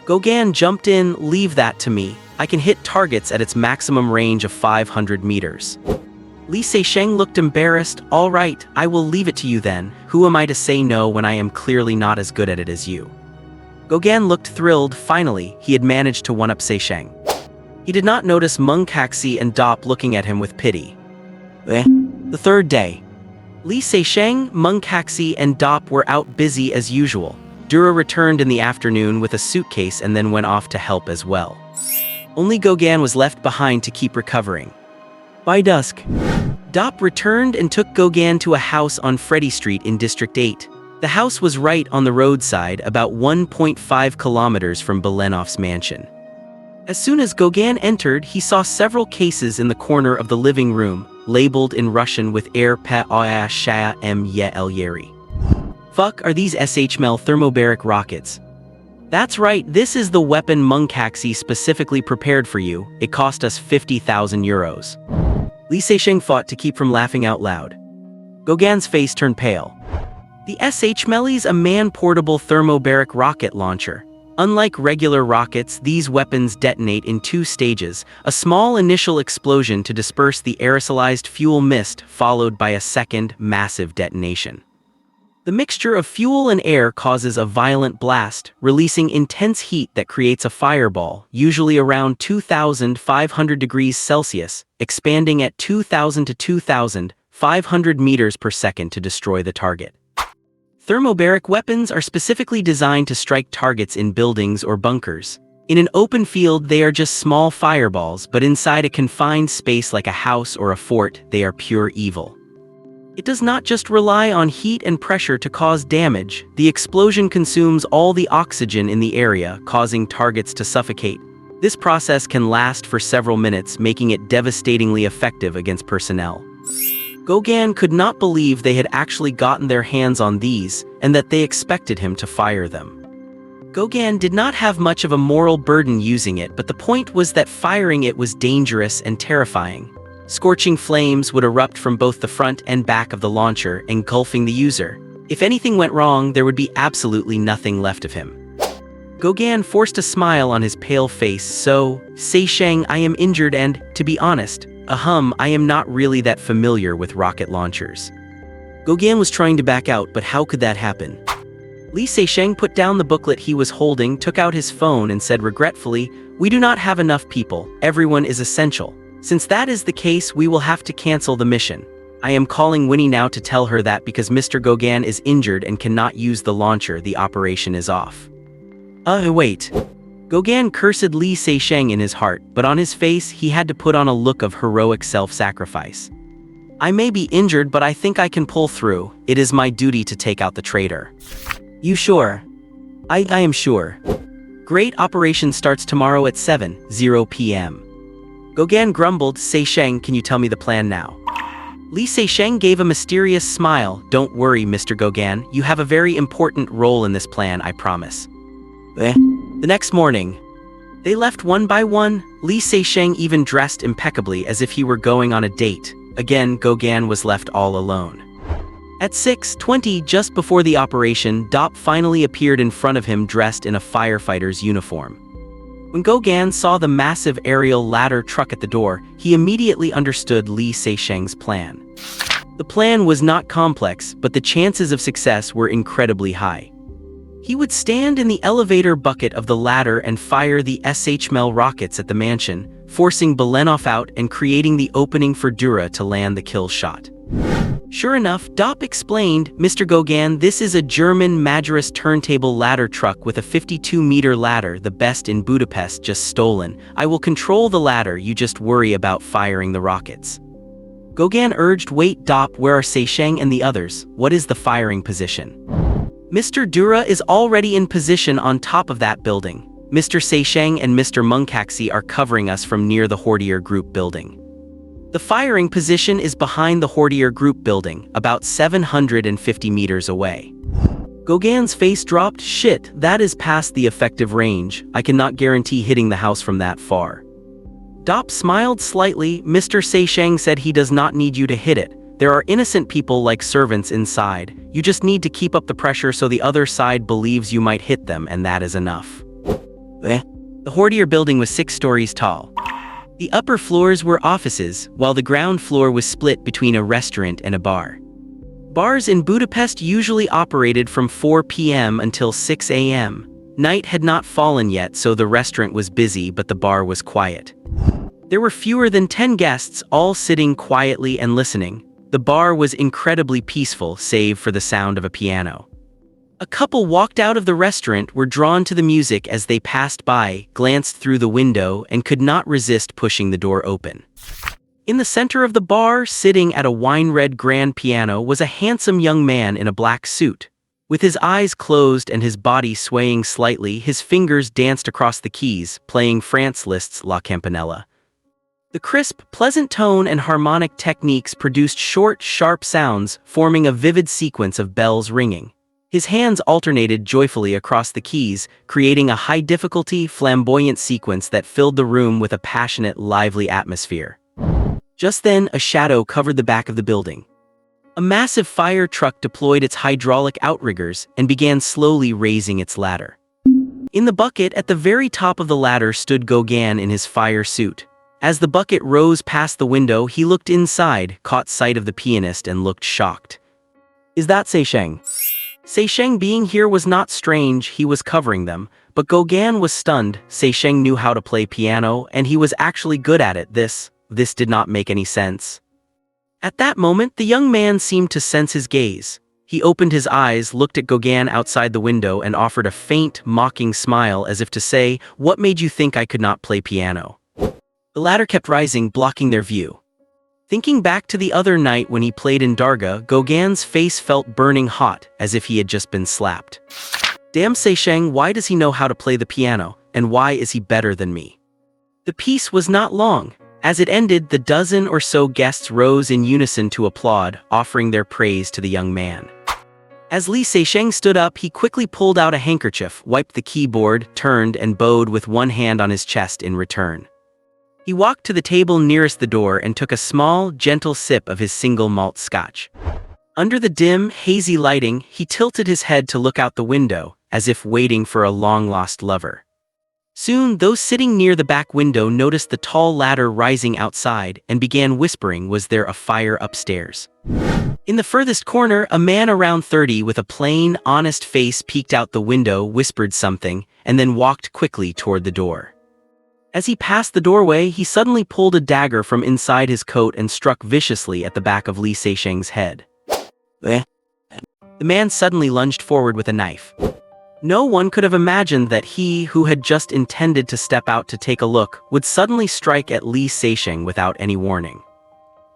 Gauguin jumped in, leave that to me. I can hit targets at its maximum range of 500 meters. Li Seixeng looked embarrassed. All right, I will leave it to you then. Who am I to say no when I am clearly not as good at it as you? Gauguin looked thrilled. Finally, he had managed to one-up Seixeng. He did not notice Mengcaxi and Dop looking at him with pity. The third day. Li Seixeng, Mengcaxi, and Dop were out busy as usual. Dura returned in the afternoon with a suitcase and then went off to help as well. Only Gauguin was left behind to keep recovering. By dusk, Dop returned and took Gauguin to a house on Freddy Street in District 8. The house was right on the roadside, about 1.5 kilometers from Belenov's mansion. As soon as Gauguin entered, he saw several cases in the corner of the living room, labeled in Russian with air pa sha m ye el yeri. Fuck are these SHML thermobaric rockets? That's right, this is the weapon Mungkaxi specifically prepared for you. It cost us 50,000 euros. Li Seixing fought to keep from laughing out loud. Gauguin's face turned pale. The SHML is a man-portable thermobaric rocket launcher. Unlike regular rockets, these weapons detonate in 2 stages, a small initial explosion to disperse the aerosolized fuel mist, followed by a second, massive detonation. The mixture of fuel and air causes a violent blast, releasing intense heat that creates a fireball, usually around 2,500 degrees Celsius, expanding at 2,000 to 2,500 meters per second to destroy the target. Thermobaric weapons are specifically designed to strike targets in buildings or bunkers. In an open field, they are just small fireballs, but inside a confined space like a house or a fort, they are pure evil. It does not just rely on heat and pressure to cause damage. The explosion consumes all the oxygen in the area, causing targets to suffocate. This process can last for several minutes, making it devastatingly effective against personnel. Gauguin could not believe they had actually gotten their hands on these, and that they expected him to fire them. Gauguin did not have much of a moral burden using it, but the point was that firing it was dangerous and terrifying. Scorching flames would erupt from both the front and back of the launcher, engulfing the user. If anything went wrong, there would be absolutely nothing left of him. Gauguin forced a smile on his pale face. So, Seixing, I am injured and, to be honest, I am not really that familiar with rocket launchers. Gauguin was trying to back out, but how could that happen? Li Seixing put down the booklet he was holding, took out his phone and said regretfully, "We do not have enough people, everyone is essential. Since that is the case, we will have to cancel the mission. I am calling Winnie now to tell her that because Mr. Gauguin is injured and cannot use the launcher, the operation is off." Wait. Gauguin cursed Li Seixing in his heart, but on his face he had to put on a look of heroic self-sacrifice. "I may be injured, but I think I can pull through. It is my duty to take out the traitor." "You sure?" I am sure. "Great, operation starts tomorrow at 7:00 p.m. Gauguin grumbled. "Seixing, can you tell me the plan now?" Li Seixing gave a mysterious smile. "Don't worry, Mr. Gauguin, you have a very important role in this plan, I promise." The next morning, they left one by one. Li Seixing even dressed impeccably as if he were going on a date. Again, Gauguin was left all alone. At 6:20, just before the operation, Dop finally appeared in front of him dressed in a firefighter's uniform. When Gauguin saw the massive aerial ladder truck at the door, he immediately understood Li Seixing's plan. The plan was not complex, but the chances of success were incredibly high. He would stand in the elevator bucket of the ladder and fire the SHML rockets at the mansion, forcing Belenov out and creating the opening for Dura to land the kill shot. Sure enough, Dop explained, "Mr. Gauguin, this is a German Majoris turntable ladder truck with a 52-meter ladder, the best in Budapest, just stolen. I will control the ladder, you just worry about firing the rockets." Gauguin urged, "Wait, Dop, where are Seixing and the others? What is the firing position?" "Mr. Dura is already in position on top of that building. Mr. Seixing and Mr. Mungkaxi are covering us from near the Hortier Group building. The firing position is behind the Hortier Group building, about 750 meters away." Gauguin's face dropped. "Shit, that is past the effective range. I cannot guarantee hitting the house from that far." Dop smiled slightly. "Mr. Seixing said he does not need you to hit it. There are innocent people like servants inside. You just need to keep up the pressure so the other side believes you might hit them, and that is enough." The Hortier building was 6 stories tall. The upper floors were offices, while the ground floor was split between a restaurant and a bar. Bars in Budapest usually operated from 4 p.m. until 6 a.m. Night had not fallen yet, so the restaurant was busy, but the bar was quiet. There were fewer than 10 guests, all sitting quietly and listening. The bar was incredibly peaceful, save for the sound of a piano. A couple walked out of the restaurant, were drawn to the music as they passed by, glanced through the window, and could not resist pushing the door open. In the center of the bar, sitting at a wine-red grand piano, was a handsome young man in a black suit. With his eyes closed and his body swaying slightly, his fingers danced across the keys, playing Franz Liszt's La Campanella. The crisp, pleasant tone and harmonic techniques produced short, sharp sounds, forming a vivid sequence of bells ringing. His hands alternated joyfully across the keys, creating a high-difficulty, flamboyant sequence that filled the room with a passionate, lively atmosphere. Just then, a shadow covered the back of the building. A massive fire truck deployed its hydraulic outriggers and began slowly raising its ladder. In the bucket at the very top of the ladder stood Gauguin in his fire suit. As the bucket rose past the window, he looked inside, caught sight of the pianist, and looked shocked. "Is that Seisheng?" Seisheng being here was not strange, he was covering them, but Gauguin was stunned. Seisheng knew how to play piano, and he was actually good at it. This did not make any sense. At that moment, the young man seemed to sense his gaze. He opened his eyes, looked at Gauguin outside the window, and offered a faint, mocking smile as if to say, "What made you think I could not play piano?" The ladder kept rising, blocking their view. Thinking back to the other night when he played in Darga, Gauguin's face felt burning hot, as if he had just been slapped. "Damn Seisheng, why does he know how to play the piano, and why is he better than me?" The piece was not long. As it ended, the dozen or so guests rose in unison to applaud, offering their praise to the young man. As Li Seisheng stood up, he quickly pulled out a handkerchief, wiped the keyboard, turned, and bowed with one hand on his chest in return. He walked to the table nearest the door and took a small, gentle sip of his single malt scotch. Under the dim, hazy lighting, he tilted his head to look out the window, as if waiting for a long-lost lover. Soon, those sitting near the back window noticed the tall ladder rising outside and began whispering, "Was there a fire upstairs?" In the furthest corner, a man around 30 with a plain, honest face peeked out the window, whispered something, and then walked quickly toward the door. As he passed the doorway, he suddenly pulled a dagger from inside his coat and struck viciously at the back of Li Seisheng's head. The man suddenly lunged forward with a knife. No one could have imagined that he, who had just intended to step out to take a look, would suddenly strike at Li Seisheng without any warning.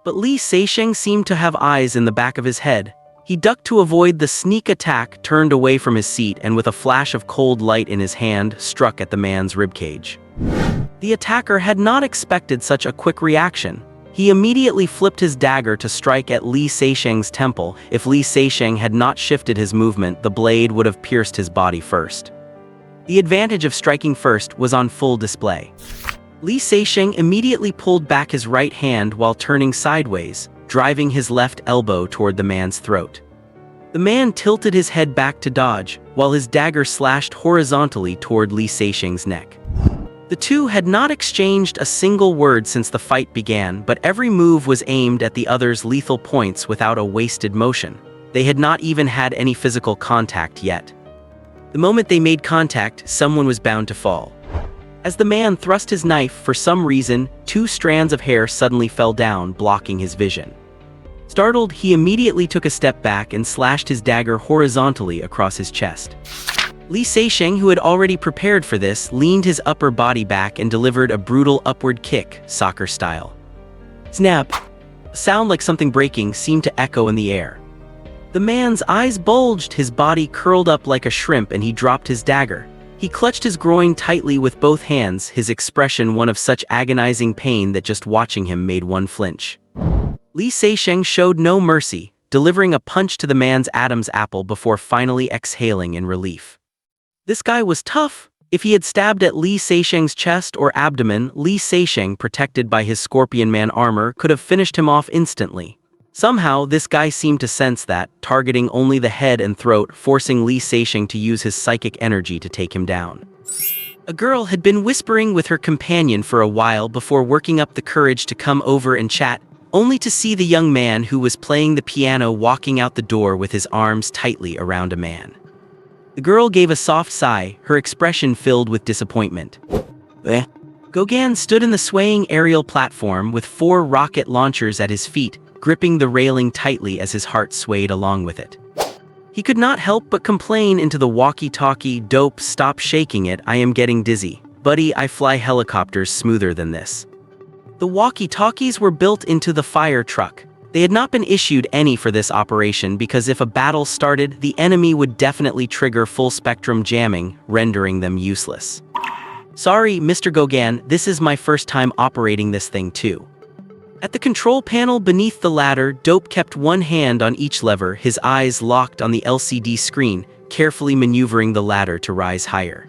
But Li Seisheng seemed to have eyes in the back of his head. He ducked to avoid the sneak attack, turned away from his seat, and with a flash of cold light in his hand, struck at the man's ribcage. The attacker had not expected such a quick reaction. He immediately flipped his dagger to strike at Li Seisheng's temple. If Li Seisheng had not shifted his movement, the blade would have pierced his body first. The advantage of striking first was on full display. Li Seisheng immediately pulled back his right hand while turning sideways, driving his left elbow toward the man's throat. The man tilted his head back to dodge, while his dagger slashed horizontally toward Li Seisheng's neck. The two had not exchanged a single word since the fight began, but every move was aimed at the other's lethal points without a wasted motion. They had not even had any physical contact yet. The moment they made contact, someone was bound to fall. As the man thrust his knife, for some reason, 2 strands of hair suddenly fell down, blocking his vision. Startled, he immediately took a step back and slashed his dagger horizontally across his chest. Li Seisheng, who had already prepared for this, leaned his upper body back and delivered a brutal upward kick, soccer style. Snap! A sound like something breaking seemed to echo in the air. The man's eyes bulged, his body curled up like a shrimp, and he dropped his dagger. He clutched his groin tightly with both hands, his expression one of such agonizing pain that just watching him made one flinch. Li Seisheng showed no mercy, delivering a punch to the man's Adam's apple before finally exhaling in relief. This guy was tough. If he had stabbed at Li Seisheng's chest or abdomen, Li Seisheng, protected by his Scorpion Man armor, could have finished him off instantly. Somehow, this guy seemed to sense that, targeting only the head and throat, forcing Li Seisheng to use his psychic energy to take him down. A girl had been whispering with her companion for a while before working up the courage to come over and chat, only to see the young man who was playing the piano walking out the door with his arms tightly around a man. The girl gave a soft sigh, her expression filled with disappointment. Gauguin stood in the swaying aerial platform with 4 rocket launchers at his feet, gripping the railing tightly as his heart swayed along with it. He could not help but complain into the walkie-talkie, "Dope, stop shaking it, I am getting dizzy. Buddy, I fly helicopters smoother than this." The walkie-talkies were built into the fire truck. They had not been issued any for this operation because if a battle started, the enemy would definitely trigger full-spectrum jamming, rendering them useless. Sorry, Mr. Gogan, this is my first time operating this thing too. At the control panel beneath the ladder, Dope kept one hand on each lever, his eyes locked on the LCD screen, carefully maneuvering the ladder to rise higher.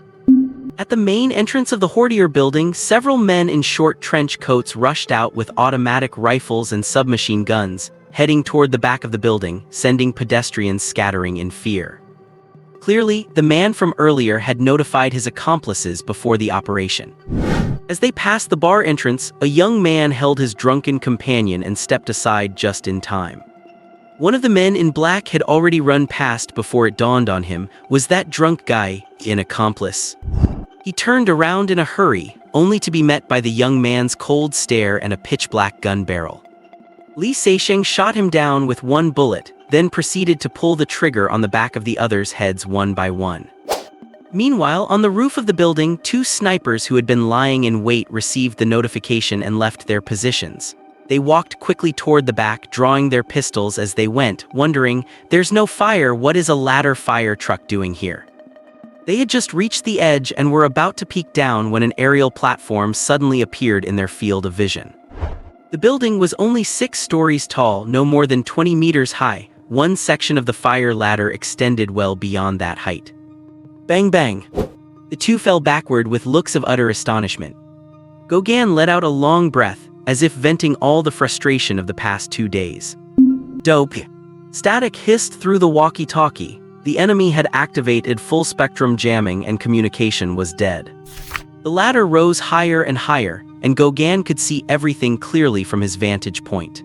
At the main entrance of the Hortier building, several men in short trench coats rushed out with automatic rifles and submachine guns, heading toward the back of the building, sending pedestrians scattering in fear. Clearly, the man from earlier had notified his accomplices before the operation. As they passed the bar entrance, a young man held his drunken companion and stepped aside just in time. One of the men in black had already run past before it dawned on him. Was that drunk guy an accomplice? He turned around in a hurry, only to be met by the young man's cold stare and a pitch-black gun barrel. Li Seixing shot him down with one bullet, then proceeded to pull the trigger on the back of the others' heads one by one. Meanwhile, on the roof of the building, two snipers who had been lying in wait received the notification and left their positions. They walked quickly toward the back, drawing their pistols as they went, wondering, "There's no fire, what is a ladder fire truck doing here?" They had just reached the edge and were about to peek down when an aerial platform suddenly appeared in their field of vision. The building was only 6 stories tall, no more than 20 meters high. One section of the fire ladder extended well beyond that height. Bang bang! The two fell backward with looks of utter astonishment. Gogan let out a long breath, as if venting all the frustration of the past 2 days. Dope! Static hissed through the walkie-talkie. The enemy had activated full-spectrum jamming and communication was dead. The ladder rose higher and higher, and Gogan could see everything clearly from his vantage point.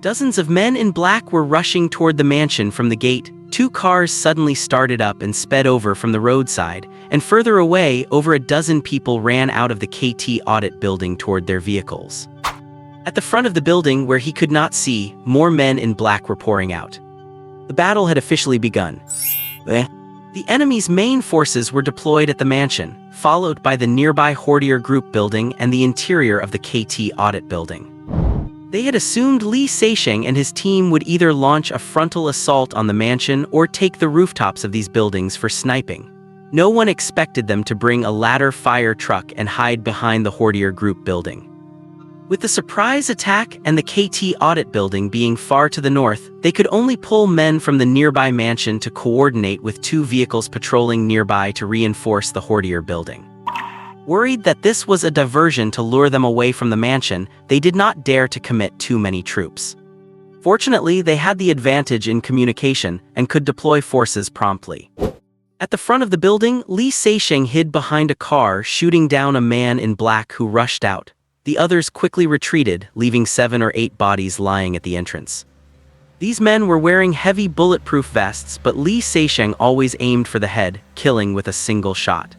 Dozens of men in black were rushing toward the mansion from the gate. 2 cars suddenly started up and sped over from the roadside, and further away, over a dozen people ran out of the KT audit building toward their vehicles. At the front of the building, where he could not see, more men in black were pouring out. The battle had officially begun. The enemy's main forces were deployed at the mansion, followed by the nearby Hortier Group building and the interior of the KT audit building. They had assumed Li Seixing and his team would either launch a frontal assault on the mansion or take the rooftops of these buildings for sniping. No one expected them to bring a ladder fire truck and hide behind the Hortier Group building. With the surprise attack and the KT audit building being far to the north, they could only pull men from the nearby mansion to coordinate with 2 vehicles patrolling nearby to reinforce the Hortier building. Worried that this was a diversion to lure them away from the mansion, they did not dare to commit too many troops. Fortunately, they had the advantage in communication and could deploy forces promptly. At the front of the building, Li Seixing hid behind a car, shooting down a man in black who rushed out. The others quickly retreated, leaving 7 or 8 bodies lying at the entrance. These men were wearing heavy bulletproof vests, but Li Seixing always aimed for the head, killing with a single shot.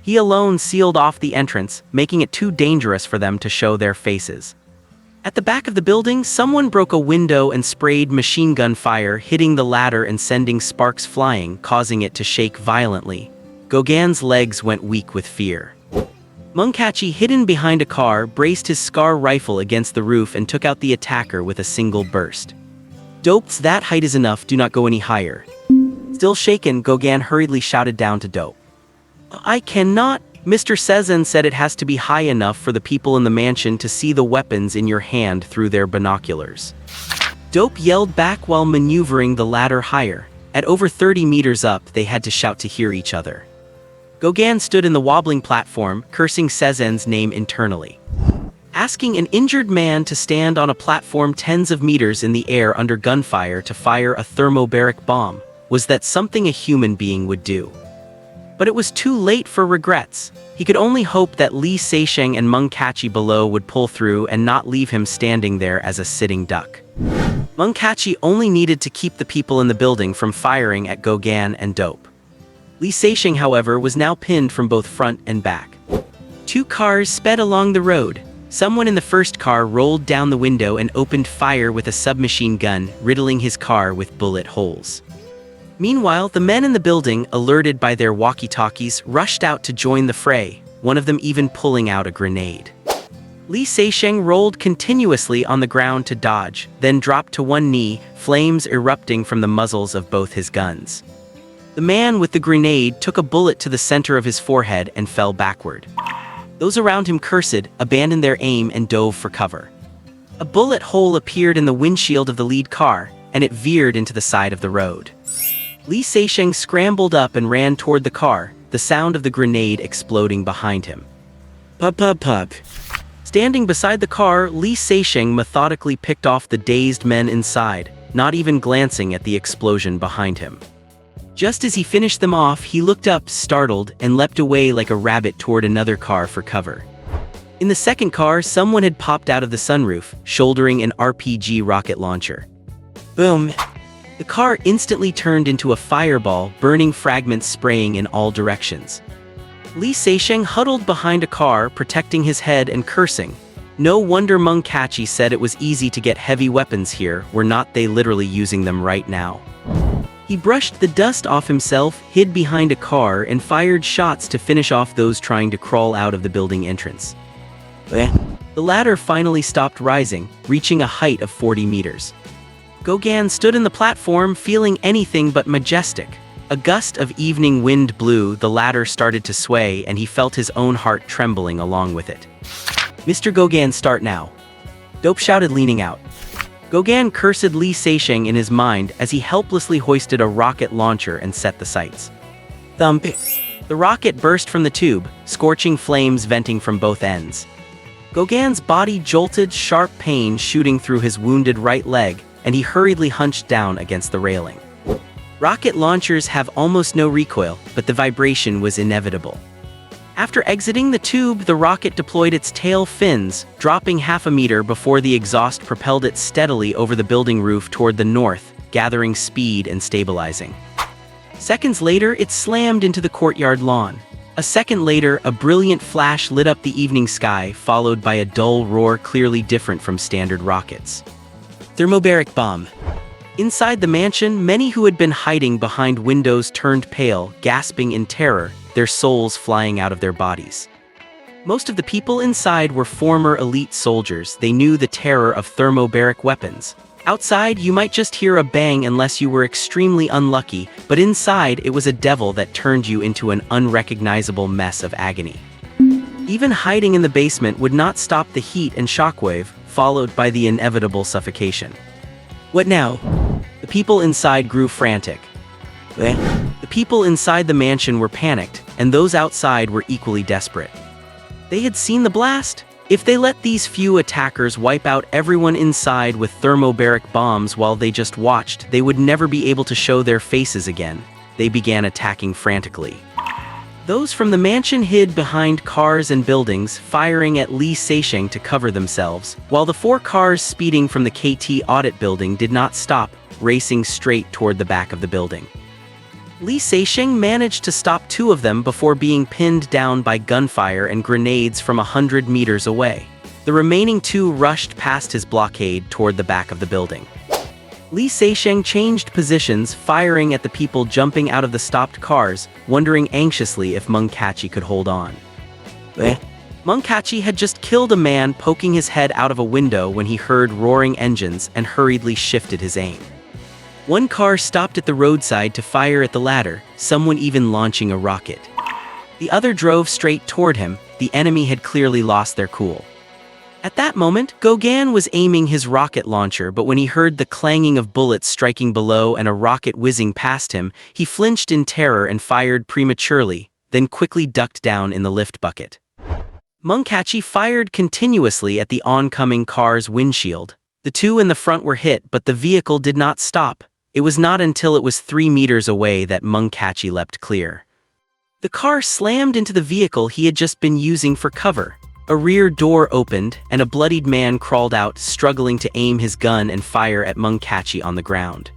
He alone sealed off the entrance, making it too dangerous for them to show their faces. At the back of the building, someone broke a window and sprayed machine gun fire, hitting the ladder and sending sparks flying, causing it to shake violently. Gogan's legs went weak with fear. Munkachi, hidden behind a car, braced his Scar rifle against the roof and took out the attacker with a single burst. Dope's that height is enough, do not go any higher. Still shaken, Gogan hurriedly shouted down to Dope. I cannot. Mr. Sezen said it has to be high enough for the people in the mansion to see the weapons in your hand through their binoculars. Dope yelled back while maneuvering the ladder higher. At over 30 meters up, they had to shout to hear each other. Gogan stood in the wobbling platform, cursing Sezen's name internally. Asking an injured man to stand on a platform tens of meters in the air under gunfire to fire a thermobaric bomb, was that something a human being would do? But it was too late for regrets. He could only hope that Li Seixing and Munkachi below would pull through and not leave him standing there as a sitting duck. Munkachi only needed to keep the people in the building from firing at Gogan and Dope. Li Seixing, however, was now pinned from both front and back. 2 cars sped along the road. Someone in the first car rolled down the window and opened fire with a submachine gun, riddling his car with bullet holes. Meanwhile, the men in the building, alerted by their walkie-talkies, rushed out to join the fray, one of them even pulling out a grenade. Li Seixing rolled continuously on the ground to dodge, then dropped to one knee, flames erupting from the muzzles of both his guns. The man with the grenade took a bullet to the center of his forehead and fell backward. Those around him cursed, abandoned their aim and dove for cover. A bullet hole appeared in the windshield of the lead car, and it veered into the side of the road. Li Seixing scrambled up and ran toward the car, the sound of the grenade exploding behind him. Pub. Standing beside the car, Li Seixing methodically picked off the dazed men inside, not even glancing at the explosion behind him. Just as he finished them off, he looked up, startled, and leapt away like a rabbit toward another car for cover. In the second car, someone had popped out of the sunroof, shouldering an RPG rocket launcher. Boom! The car instantly turned into a fireball, burning fragments spraying in all directions. Li Seixing huddled behind a car, protecting his head and cursing. No wonder Mungkachi said it was easy to get heavy weapons here, were not they literally using them right now. He brushed the dust off himself, hid behind a car, and fired shots to finish off those trying to crawl out of the building entrance. The ladder finally stopped rising, reaching a height of 40 meters. Gogan stood in the platform, feeling anything but majestic. A gust of evening wind blew, the ladder started to sway, and he felt his own heart trembling along with it. "Mr. Gogan, start now," Dope shouted, leaning out. Gogan cursed Li Seixing in his mind as he helplessly hoisted a rocket launcher and set the sights. Thump! The rocket burst from the tube, scorching flames venting from both ends. Gogan's body jolted, sharp pain shooting through his wounded right leg, and he hurriedly hunched down against the railing. Rocket launchers have almost no recoil, but the vibration was inevitable. After exiting the tube, the rocket deployed its tail fins, dropping half a meter before the exhaust propelled it steadily over the building roof toward the north, gathering speed and stabilizing. Seconds later, it slammed into the courtyard lawn. A second later, a brilliant flash lit up the evening sky, followed by a dull roar clearly different from standard rockets. Thermobaric bomb. Inside the mansion, many who had been hiding behind windows turned pale, gasping in terror, their souls flying out of their bodies. Most of the people inside were former elite soldiers. They knew the terror of thermobaric weapons. Outside, you might just hear a bang unless you were extremely unlucky, but inside, it was a devil that turned you into an unrecognizable mess of agony. Even hiding in the basement would not stop the heat and shockwave, followed by the inevitable suffocation. What now? The people inside grew frantic. The people inside the mansion were panicked, and those outside were equally desperate. They had seen the blast. If they let these few attackers wipe out everyone inside with thermobaric bombs while they just watched, they would never be able to show their faces again. They began attacking frantically. Those from the mansion hid behind cars and buildings, firing at Li Seixing to cover themselves, while the 4 cars speeding from the KT audit building did not stop, racing straight toward the back of the building. Li Seixing managed to stop 2 of them before being pinned down by gunfire and grenades from 100 meters away. The remaining 2 rushed past his blockade toward the back of the building. Li Seixing changed positions, firing at the people jumping out of the stopped cars, wondering anxiously if Mungkachi could hold on. Mungkachi had just killed a man poking his head out of a window when he heard roaring engines and hurriedly shifted his aim. One car stopped at the roadside to fire at the ladder, someone even launching a rocket. The other drove straight toward him. The enemy had clearly lost their cool. At that moment, Gogan was aiming his rocket launcher, but when he heard the clanging of bullets striking below and a rocket whizzing past him, he flinched in terror and fired prematurely, then quickly ducked down in the lift bucket. Mungkachi fired continuously at the oncoming car's windshield. The 2 in the front were hit, but the vehicle did not stop. It was not until it was 3 meters away that Mungkachi leapt clear. The car slammed into the vehicle he had just been using for cover. A rear door opened, and a bloodied man crawled out, struggling to aim his gun and fire at Mungkachi on the ground.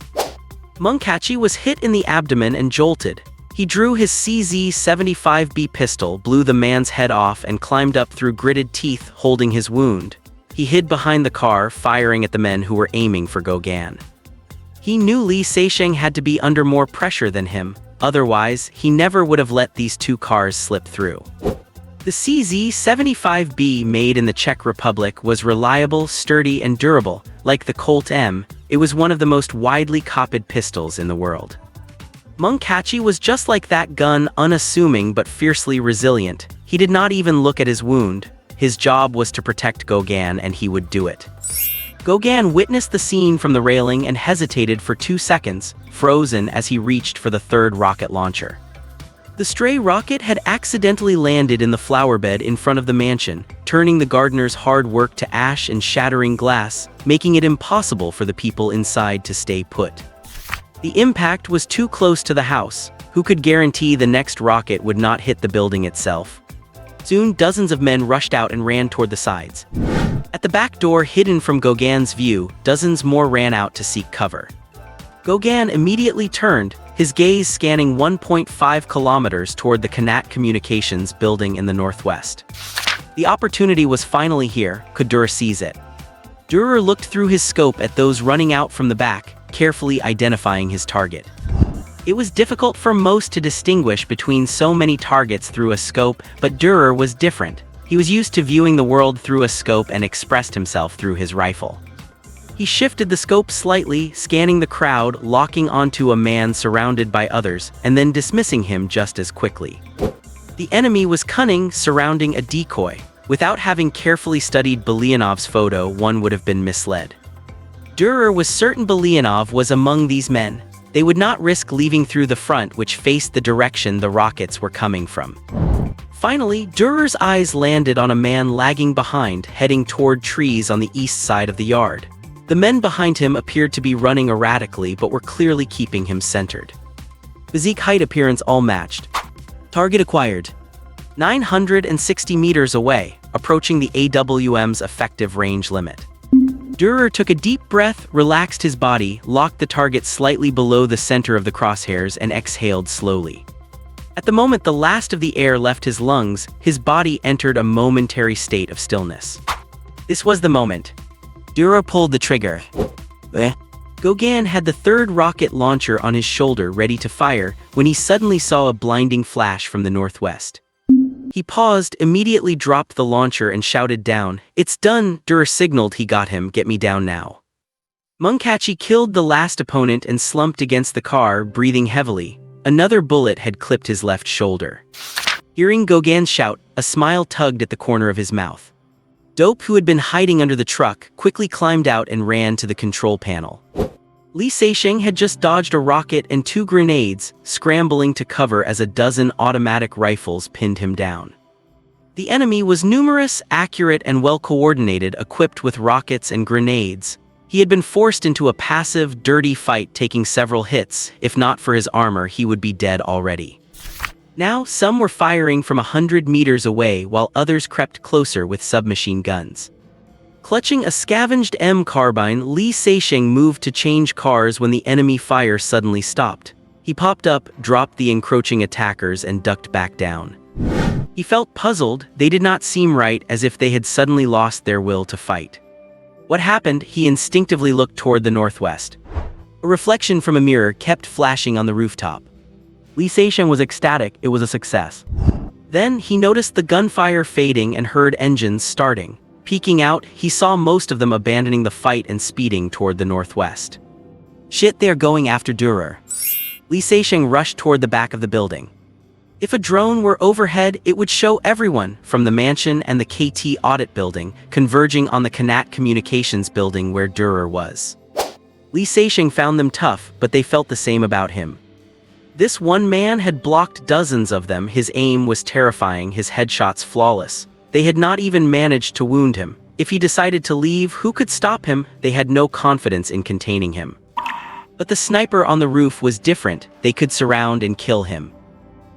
Mungkachi was hit in the abdomen and jolted. He drew his CZ-75B pistol, blew the man's head off, and climbed up through gritted teeth, holding his wound. He hid behind the car, firing at the men who were aiming for Gogan. He knew Li Seixing had to be under more pressure than him, otherwise, he never would have let these 2 cars slip through. The CZ-75B made in the Czech Republic was reliable, sturdy, and durable. Like the Colt M, it was one of the most widely copied pistols in the world. Manga was just like that gun, unassuming but fiercely resilient. He did not even look at his wound. His job was to protect Gauguin, and he would do it. Gauguin witnessed the scene from the railing and hesitated for 2 seconds, frozen as he reached for the third rocket launcher. The stray rocket had accidentally landed in the flower bed in front of the mansion, turning the gardener's hard work to ash and shattering glass, making it impossible for the people inside to stay put. The impact was too close to the house. Who could guarantee the next rocket would not hit the building itself? Soon, dozens of men rushed out and ran toward the sides. At the back door, hidden from Gauguin's view, dozens more ran out to seek cover. Gauguin immediately turned, his gaze scanning 1.5 kilometers toward the Canat Communications building in the northwest. The opportunity was finally here. Could Dürer seize it? Dürer looked through his scope at those running out from the back, carefully identifying his target. It was difficult for most to distinguish between so many targets through a scope, but Dürer was different. He was used to viewing the world through a scope and expressed himself through his rifle. He shifted the scope slightly, scanning the crowd, locking onto a man surrounded by others, and then dismissing him just as quickly. The enemy was cunning, surrounding a decoy. Without having carefully studied Belianov's photo, one would have been misled. Dürer was certain Belianov was among these men. They would not risk leaving through the front, which faced the direction the rockets were coming from. Finally, Dürer's eyes landed on a man lagging behind, heading toward trees on the east side of the yard. The men behind him appeared to be running erratically but were clearly keeping him centered. Physique, height, appearance all matched. Target acquired. 960 meters away, approaching the AWM's effective range limit. Dürer took a deep breath, relaxed his body, locked the target slightly below the center of the crosshairs, and exhaled slowly. At the moment the last of the air left his lungs, his body entered a momentary state of stillness. This was the moment. Dürer pulled the trigger. Gauguin had the third rocket launcher on his shoulder ready to fire when he suddenly saw a blinding flash from the northwest. He paused, immediately dropped the launcher and shouted down, "It's done!" Dürer signaled he got him. "Get me down now." Manga killed the last opponent and slumped against the car, breathing heavily. Another bullet had clipped his left shoulder. Hearing Gauguin's shout, a smile tugged at the corner of his mouth. Dope, who had been hiding under the truck, quickly climbed out and ran to the control panel. Li Seixing had just dodged a rocket and 2 grenades, scrambling to cover as a dozen automatic rifles pinned him down. The enemy was numerous, accurate, and well-coordinated, equipped with rockets and grenades. He had been forced into a passive, dirty fight, taking several hits. If not for his armor, he would be dead already. Now, some were firing from 100 meters away while others crept closer with submachine guns. Clutching a scavenged M carbine, Li Seixing moved to change cars when the enemy fire suddenly stopped. He popped up, dropped the encroaching attackers, and ducked back down. He felt puzzled. They did not seem right, as if they had suddenly lost their will to fight. What happened? He instinctively looked toward the northwest. A reflection from a mirror kept flashing on the rooftop. Li Seixing was ecstatic. It was a success. Then he noticed the gunfire fading and heard engines starting. Peeking out, he saw most of them abandoning the fight and speeding toward the northwest. Shit, they're going after Dürer. Li Seixing rushed toward the back of the building. If a drone were overhead, it would show everyone, from the mansion and the KT audit building, converging on the Canat Communications building where Dürer was. Li Seixing found them tough, but they felt the same about him. This one man had blocked dozens of them. His aim was terrifying, his headshots flawless. They had not even managed to wound him. If he decided to leave, who could stop him? They had no confidence in containing him. But the sniper on the roof was different. They could surround and kill him.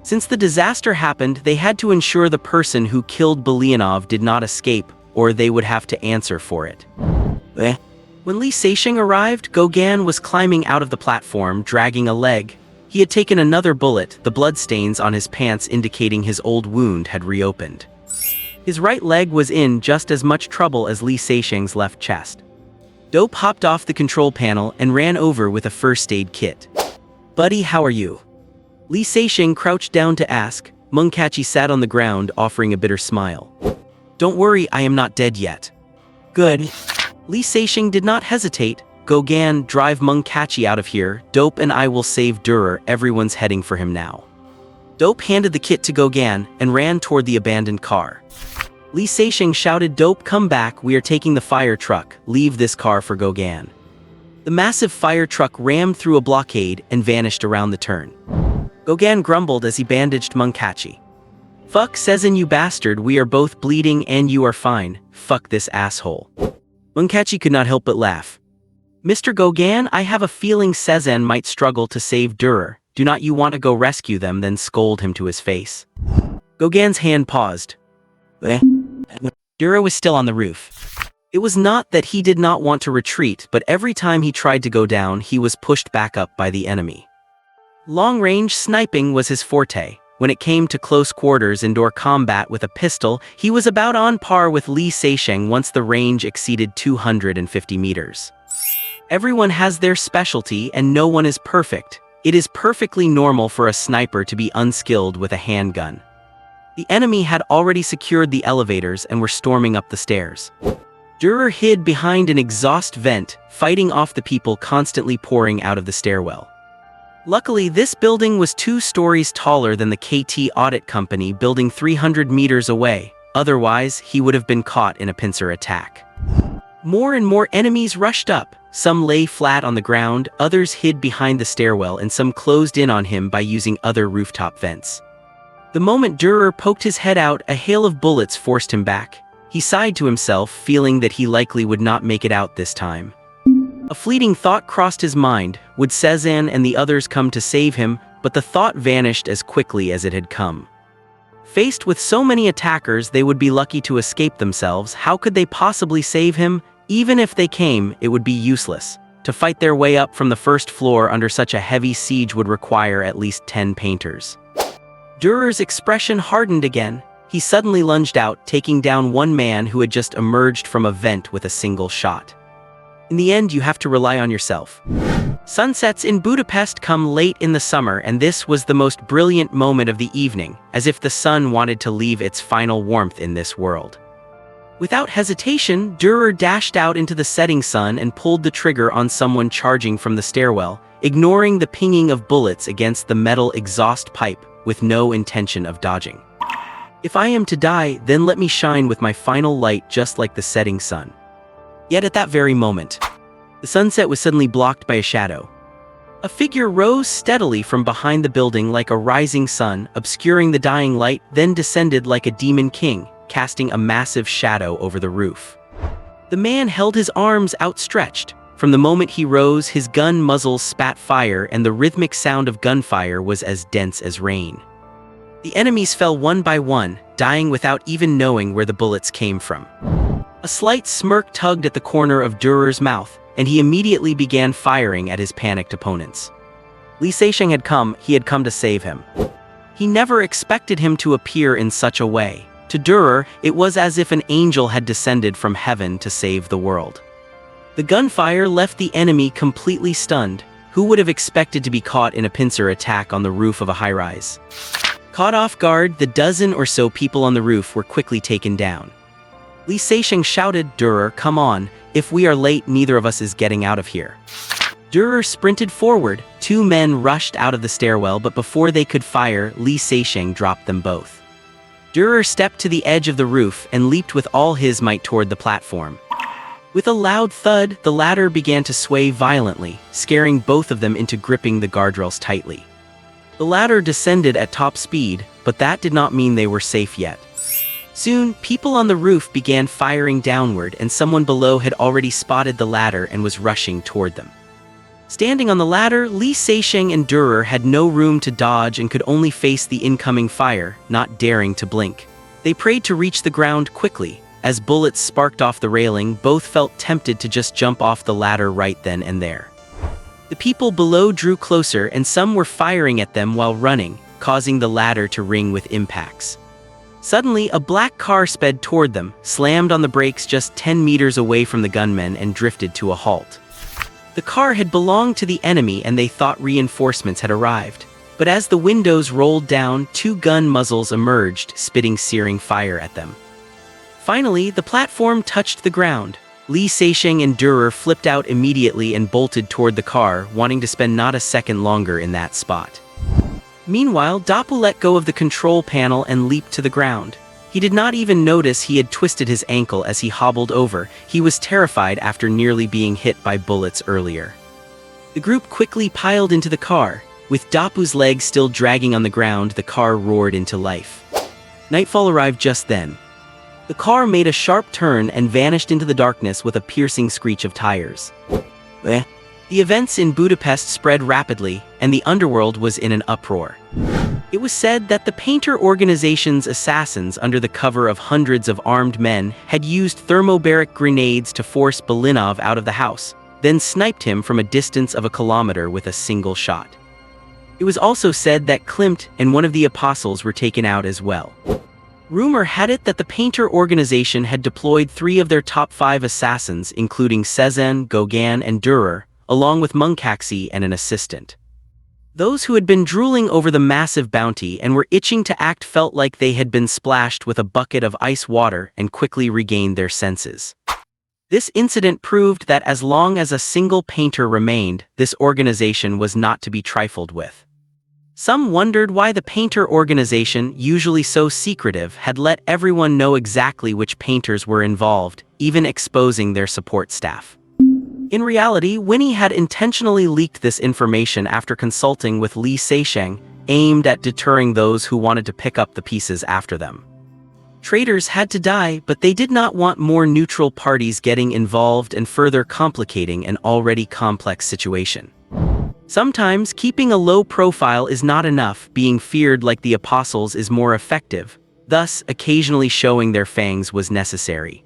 Since the disaster happened, they had to ensure the person who killed Belianov did not escape, or they would have to answer for it. When Li Seixing arrived, Gauguin was climbing out of the platform, dragging a leg. He had taken another bullet, the bloodstains on his pants indicating his old wound had reopened. His right leg was in just as much trouble as Li Seixing's left chest. Dope hopped off the control panel and ran over with a first aid kit. "Buddy, how are you?" Li Seixing crouched down to ask. Munkachi sat on the ground, offering a bitter smile. Don't worry, I am not dead yet. Good. Lee Seisheng did not hesitate. Gogan, drive Munkachi out of here. Dope and I will save Durer. Everyone's heading for him now. Dope handed the kit to Gogan and ran toward the abandoned car. Lee Seisheng shouted, Dope, come back, we are taking the fire truck. Leave this car for Gogan. The massive fire truck rammed through a blockade and vanished around the turn. Gogan grumbled as he bandaged Munkachi. Fuck Sezen, you bastard, we are both bleeding and you are fine. Fuck this asshole. Munkachi could not help but laugh. Mr. Gogan, I have a feeling Sezen might struggle to save Durer. Do not you want to go rescue them, then scold him to his face? Gogan's hand paused. Durer was still on the roof. It was not that he did not want to retreat, but every time he tried to go down, he was pushed back up by the enemy. Long-range sniping was his forte. When it came to close quarters indoor combat with a pistol, he was about on par with Lee Seisheng once the range exceeded 250 meters. Everyone has their specialty and no one is perfect. It is perfectly normal for a sniper to be unskilled with a handgun. The enemy had already secured the elevators and were storming up the stairs. Durer hid behind an exhaust vent, fighting off the people constantly pouring out of the stairwell. Luckily, this building was 2 stories taller than the KT Audit Company building 300 meters away. Otherwise, he would have been caught in a pincer attack. More and more enemies rushed up. Some lay flat on the ground, others hid behind the stairwell, and some closed in on him by using other rooftop vents. The moment Durer poked his head out, a hail of bullets forced him back. He sighed to himself, feeling that he likely would not make it out this time. A fleeting thought crossed his mind. Would Sezen and the others come to save him? But the thought vanished as quickly as it had come. Faced with so many attackers, they would be lucky to escape themselves. How could they possibly save him? Even if they came, it would be useless. To fight their way up from the first floor under such a heavy siege would require at least 10 painters. Durer's expression hardened again. He suddenly lunged out, taking down one man who had just emerged from a vent with a single shot. In the end, you have to rely on yourself. Sunsets in Budapest come late in the summer, and this was the most brilliant moment of the evening, as if the sun wanted to leave its final warmth in this world. Without hesitation, Durer dashed out into the setting sun and pulled the trigger on someone charging from the stairwell, ignoring the pinging of bullets against the metal exhaust pipe with no intention of dodging. If I am to die, then let me shine with my final light just like the setting sun. Yet at that very moment, the sunset was suddenly blocked by a shadow. A figure rose steadily from behind the building like a rising sun, obscuring the dying light, then descended like a demon king, casting a massive shadow over the roof. The man held his arms outstretched. From the moment he rose, his gun muzzle spat fire, and the rhythmic sound of gunfire was as dense as rain. The enemies fell one by one, dying without even knowing where the bullets came from. A slight smirk tugged at the corner of Durer's mouth, and he immediately began firing at his panicked opponents. Lee Seisheng had come to save him. He never expected him to appear in such a way. To Durer, it was as if an angel had descended from heaven to save the world. The gunfire left the enemy completely stunned. Who would have expected to be caught in a pincer attack on the roof of a high-rise? Caught off guard, the dozen or so people on the roof were quickly taken down. Lee Seisheng shouted, Durer, come on, if we are late, neither of us is getting out of here. Durer sprinted forward. 2 men rushed out of the stairwell, but before they could fire, Lee Seisheng dropped them both. Durer stepped to the edge of the roof and leaped with all his might toward the platform. With a loud thud, the ladder began to sway violently, scaring both of them into gripping the guardrails tightly. The ladder descended at top speed, but that did not mean they were safe yet. Soon, people on the roof began firing downward, and someone below had already spotted the ladder and was rushing toward them. Standing on the ladder, Lee Seisheng and Durer had no room to dodge and could only face the incoming fire, not daring to blink. They prayed to reach the ground quickly. As bullets sparked off the railing, both felt tempted to just jump off the ladder right then and there. The people below drew closer, and some were firing at them while running, causing the ladder to ring with impacts. Suddenly, a black car sped toward them, slammed on the brakes just 10 meters away from the gunmen, and drifted to a halt. The car had belonged to the enemy, and they thought reinforcements had arrived. But as the windows rolled down, two gun muzzles emerged, spitting searing fire at them. Finally, the platform touched the ground. Li Seixing and Durer flipped out immediately and bolted toward the car, wanting to spend not a second longer in that spot. Meanwhile, Dappu let go of the control panel and leaped to the ground. He did not even notice he had twisted his ankle as he hobbled over. He was terrified after nearly being hit by bullets earlier. The group quickly piled into the car. With Dappu's legs still dragging on the ground, the car roared into life. Nightfall arrived just then. The car made a sharp turn and vanished into the darkness with a piercing screech of tires. The events in Budapest spread rapidly, and the underworld was in an uproar. It was said that the painter organization's assassins, under the cover of hundreds of armed men, had used thermobaric grenades to force Belinov out of the house, then sniped him from a distance of a kilometer with a single shot. It was also said that Klimt and one of the apostles were taken out as well. Rumor had it that the painter organization had deployed 3 of their top 5 assassins, including Cezanne, Gauguin, and Dürer, along with Munkacsy and an assistant. Those who had been drooling over the massive bounty and were itching to act felt like they had been splashed with a bucket of ice water and quickly regained their senses. This incident proved that as long as a single painter remained, this organization was not to be trifled with. Some wondered why the painter organization, usually so secretive, had let everyone know exactly which painters were involved, even exposing their support staff. In reality, Winnie had intentionally leaked this information after consulting with Li Seixing, aimed at deterring those who wanted to pick up the pieces after them. Traitors had to die, but they did not want more neutral parties getting involved and further complicating an already complex situation. Sometimes, keeping a low profile is not enough. Being feared like the apostles is more effective. Thus, occasionally showing their fangs was necessary.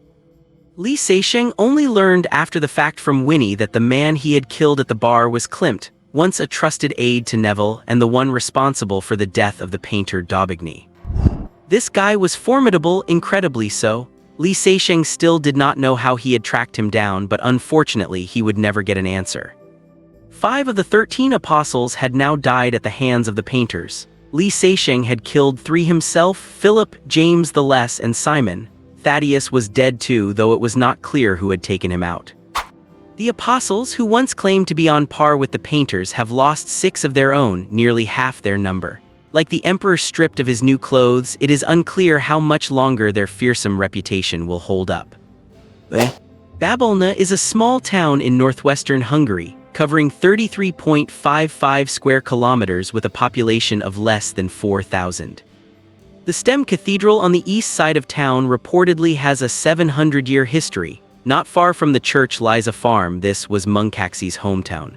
Li Seixing only learned after the fact from Winnie that the man he had killed at the bar was Klimt, once a trusted aide to Neville and the one responsible for the death of the painter Daubigny. This guy was formidable, incredibly so. Li Seixing still did not know how he had tracked him down, but unfortunately he would never get an answer. 5 of the 13 apostles had now died at the hands of the painters. Li Seixing had killed 3 himself: Philip, James the Less, and Simon. Thaddeus was dead too, though it was not clear who had taken him out. The apostles, who once claimed to be on par with the painters, have lost 6 of their own, nearly half their number. Like the emperor stripped of his new clothes, it is unclear how much longer their fearsome reputation will hold up. Babolna is a small town in northwestern Hungary, covering 33.55 square kilometers with a population of less than 4,000. The Stem Cathedral on the east side of town reportedly has a 700-year history. Not far from the church lies a farm. This was Munkacsy's hometown.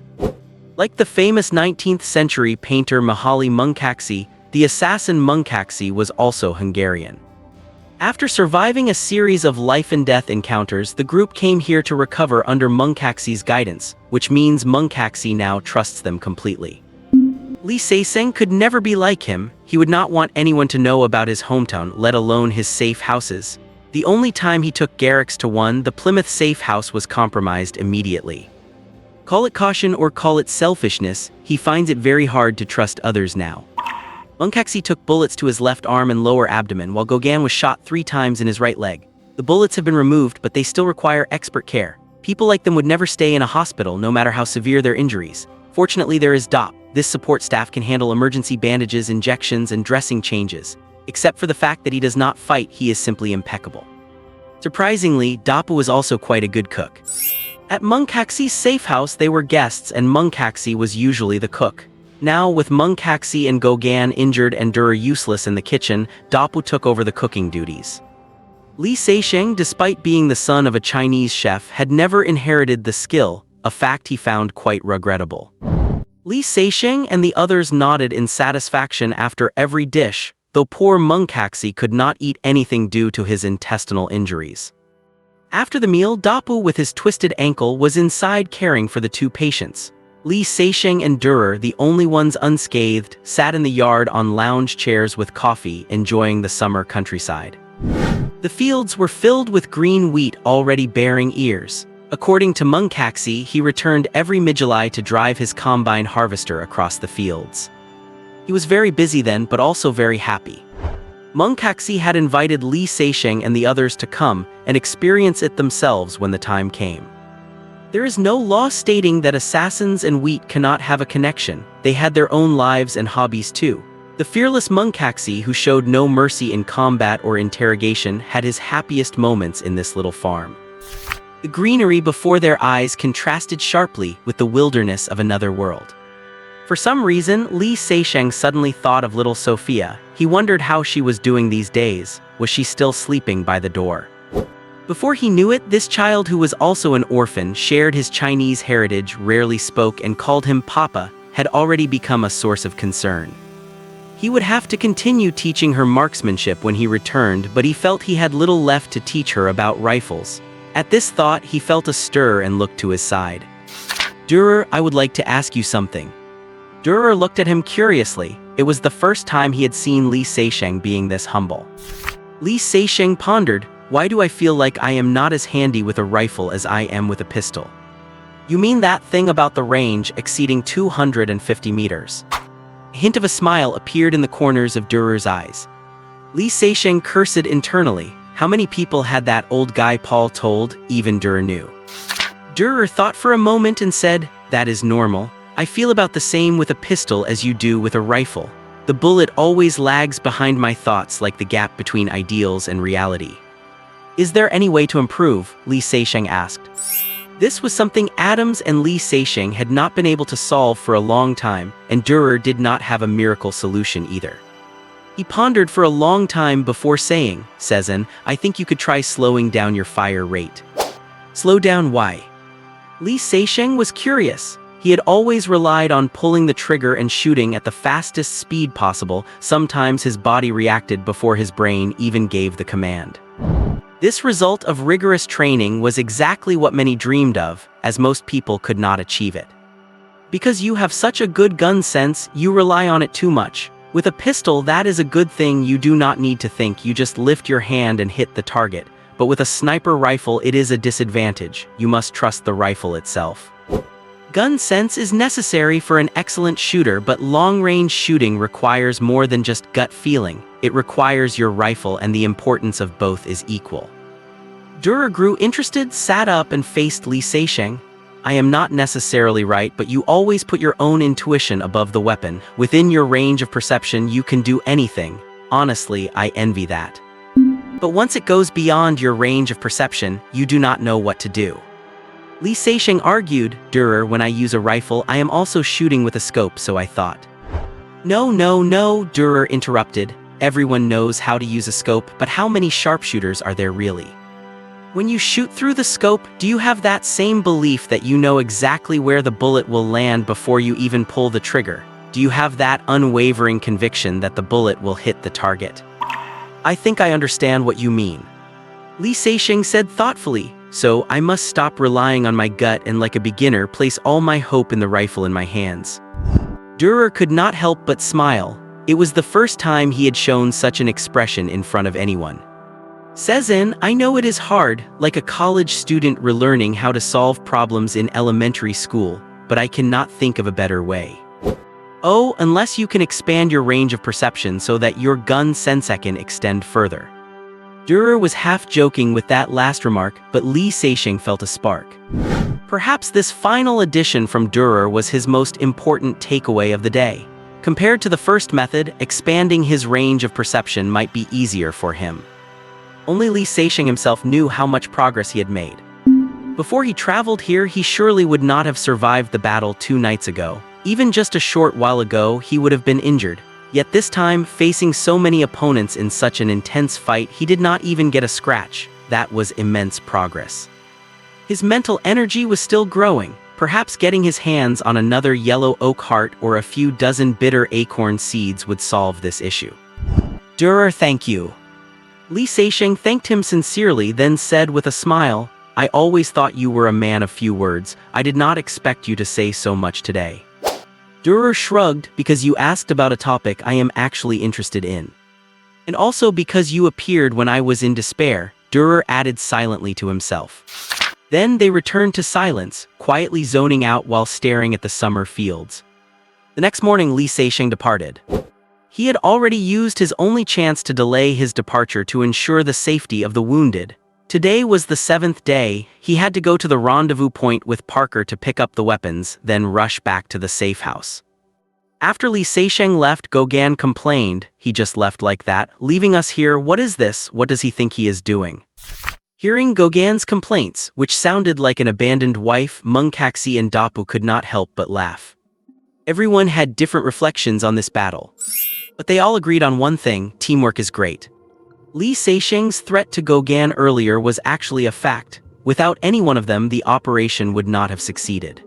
Like the famous 19th-century painter Mihaly Munkacsy, the assassin Munkacsy was also Hungarian. After surviving a series of life-and-death encounters, the group came here to recover under Munkacsy's guidance, which means Munkacsy now trusts them completely. Li Seixing could never be like him. He would not want anyone to know about his hometown, let alone his safe houses. The only time he took Garrix to one, the Plymouth safe house, was compromised immediately. Call it caution or call it selfishness, he finds it very hard to trust others now. Munkacsy took bullets to his left arm and lower abdomen, while Gauguin was shot 3 times in his right leg. The bullets have been removed, but they still require expert care. People like them would never stay in a hospital, no matter how severe their injuries. Fortunately, there is DOP. This support staff can handle emergency bandages, injections, and dressing changes. Except for the fact that he does not fight, he is simply impeccable. Surprisingly, Dappu was also quite a good cook. At Munkacsy's safe house, they were guests, and Munkacsy was usually the cook. Now, with Munkacsy and Gauguin injured and Dürer useless in the kitchen, Dappu took over the cooking duties. Li Seixing, despite being the son of a Chinese chef, had never inherited the skill, a fact he found quite regrettable. Li Seixing and the others nodded in satisfaction after every dish, though poor Munkacsy could not eat anything due to his intestinal injuries. After the meal, Dappu, with his twisted ankle, was inside caring for the 2 patients. Li Seixing and Dürer, the only ones unscathed, sat in the yard on lounge chairs with coffee, enjoying the summer countryside. The fields were filled with green wheat already bearing ears. According to Munkacsy, he returned every mid-July to drive his combine harvester across the fields. He was very busy then, but also very happy. Mungkaxi had invited Li Seisheng and the others to come and experience it themselves when the time came. There is no law stating that assassins and wheat cannot have a connection. They had their own lives and hobbies too. The fearless Mungkaxi, who showed no mercy in combat or interrogation, had his happiest moments in this little farm. The greenery before their eyes contrasted sharply with the wilderness of another world. For some reason, Li Seisheng suddenly thought of little Sophia. He wondered how she was doing these days. Was she still sleeping by the door? Before he knew it, this child, who was also an orphan, shared his Chinese heritage, rarely spoke, and called him Papa, had already become a source of concern. He would have to continue teaching her marksmanship when he returned, but he felt he had little left to teach her about rifles. At this thought, he felt a stir and looked to his side. "Durer, I would like to ask you something." Durer looked at him curiously. It was the first time he had seen Li Seisheng being this humble. Li Seisheng pondered, "Why do I feel like I am not as handy with a rifle as I am with a pistol?" "You mean that thing about the range exceeding 250 meters? A hint of a smile appeared in the corners of Durer's eyes. Li Seisheng cursed internally. How many people had that old guy Paul told? Even Durer knew. Durer thought for a moment and said, "That is normal. I feel about the same with a pistol as you do with a rifle. The bullet always lags behind my thoughts, like the gap between ideals and reality." "Is there any way to improve?" Li Seisheng asked. This was something Adams and Li Seisheng had not been able to solve for a long time, and Durer did not have a miracle solution either. He pondered for a long time before saying, "Sezen, I think you could try slowing down your fire rate." "Slow down why?" Li Seisheng was curious. He had always relied on pulling the trigger and shooting at the fastest speed possible. Sometimes his body reacted before his brain even gave the command. This result of rigorous training was exactly what many dreamed of, as most people could not achieve it. Because you have such a good gun sense, you rely on it too much. With a pistol, that is a good thing. You do not need to think, you just lift your hand and hit the target. But with a sniper rifle, it is a disadvantage. You must trust the rifle itself. Gun sense is necessary for an excellent shooter, but long-range shooting requires more than just gut feeling. It requires your rifle, and the importance of both is equal. Durer grew interested, sat up, and faced Li Seisheng. "I am not necessarily right, but you always put your own intuition above the weapon. Within your range of perception, you can do anything. Honestly, I envy that. But once it goes beyond your range of perception, you do not know what to do." Li Seisheng argued, "Durer, when I use a rifle, I am also shooting with a scope, so I thought." No, Durer interrupted. "Everyone knows how to use a scope, but how many sharpshooters are there really? When you shoot through the scope, do you have that same belief that you know exactly where the bullet will land before you even pull the trigger? Do you have that unwavering conviction that the bullet will hit the target?" "I think I understand what you mean," Li Seisheng said thoughtfully. "So I must stop relying on my gut and, like a beginner, place all my hope in the rifle in my hands." Durer could not help but smile. It was the first time he had shown such an expression in front of anyone. "Sezen, I know it is hard, like a college student relearning how to solve problems in elementary school, but I cannot think of a better way." "Oh, unless you can expand your range of perception so that your gun sense can extend further." Durer was half joking with that last remark, but Li Seisheng felt a spark. Perhaps this final addition from Durer was his most important takeaway of the day. Compared to the first method, expanding his range of perception might be easier for him. Only Li Seisheng himself knew how much progress he had made. Before he traveled here, he surely would not have survived the battle 2 nights ago. Even just a short while ago, he would have been injured. Yet this time, facing so many opponents in such an intense fight, he did not even get a scratch. That was immense progress. His mental energy was still growing. Perhaps getting his hands on another yellow oak heart or a few dozen bitter acorn seeds would solve this issue. "Durer, thank you." Li Seisheng thanked him sincerely, then said with a smile, "I always thought you were a man of few words. I did not expect you to say so much today." Durer shrugged. "Because you asked about a topic I am actually interested in. And also because you appeared when I was in despair," Durer added silently to himself. Then they returned to silence, quietly zoning out while staring at the summer fields. The next morning, Li Seixing departed. He had already used his only chance to delay his departure to ensure the safety of the wounded. Today was the 7th day. He had to go to the rendezvous point with Parker to pick up the weapons, then rush back to the safe house. After Li Seixing left, Gauguin complained, "He just left like that, leaving us here. What is this? What does he think he is doing?" Hearing Gauguin's complaints, which sounded like an abandoned wife, Mungcaxi and Dapu could not help but laugh. Everyone had different reflections on this battle, but they all agreed on one thing: teamwork is great. Li Seixing's threat to Gauguin earlier was actually a fact. Without any one of them, the operation would not have succeeded.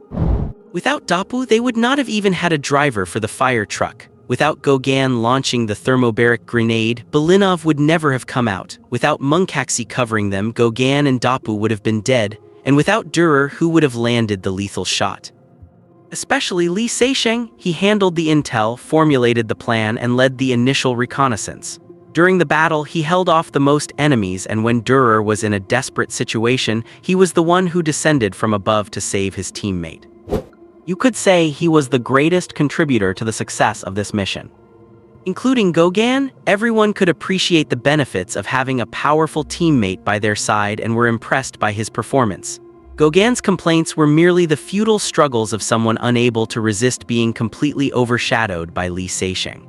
Without Dapu, they would not have even had a driver for the fire truck. Without Gauguin launching the thermobaric grenade, Belinov would never have come out. Without Mungcaxi covering them, Gauguin and Dapu would have been dead. And without Dürer, who would have landed the lethal shot? Especially Li Seixing. He handled the intel, formulated the plan, and led the initial reconnaissance. During the battle, he held off the most enemies, and when Dürer was in a desperate situation, he was the one who descended from above to save his teammate. You could say he was the greatest contributor to the success of this mission. Including Gauguin, everyone could appreciate the benefits of having a powerful teammate by their side and were impressed by his performance. Gauguin's complaints were merely the futile struggles of someone unable to resist being completely overshadowed by Li Seixing.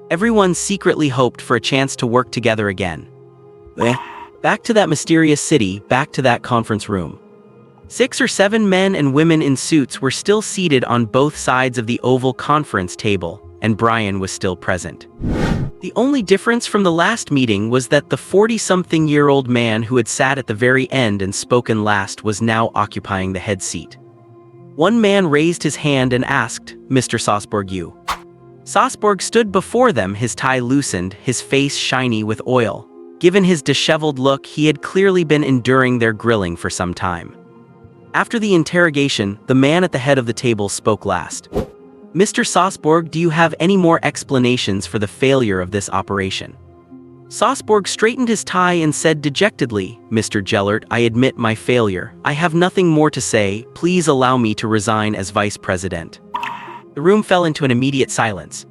Everyone secretly hoped for a chance to work together again. Back to that mysterious city, back to that conference room. 6 or 7 men and women in suits were still seated on both sides of the oval conference table, and Brian was still present. The only difference from the last meeting was that the 40-something-year-old man who had sat at the very end and spoken last was now occupying the head seat. One man raised his hand and asked, "Mr. Salzburg, you?" Salzburg stood before them, his tie loosened, his face shiny with oil. Given his disheveled look, he had clearly been enduring their grilling for some time. After the interrogation, the man at the head of the table spoke last. "Mr. Salzburg, do you have any more explanations for the failure of this operation?" Salzburg straightened his tie and said dejectedly, "Mr. Gellert, I admit my failure. I have nothing more to say. Please allow me to resign as vice president." The room fell into an immediate silence.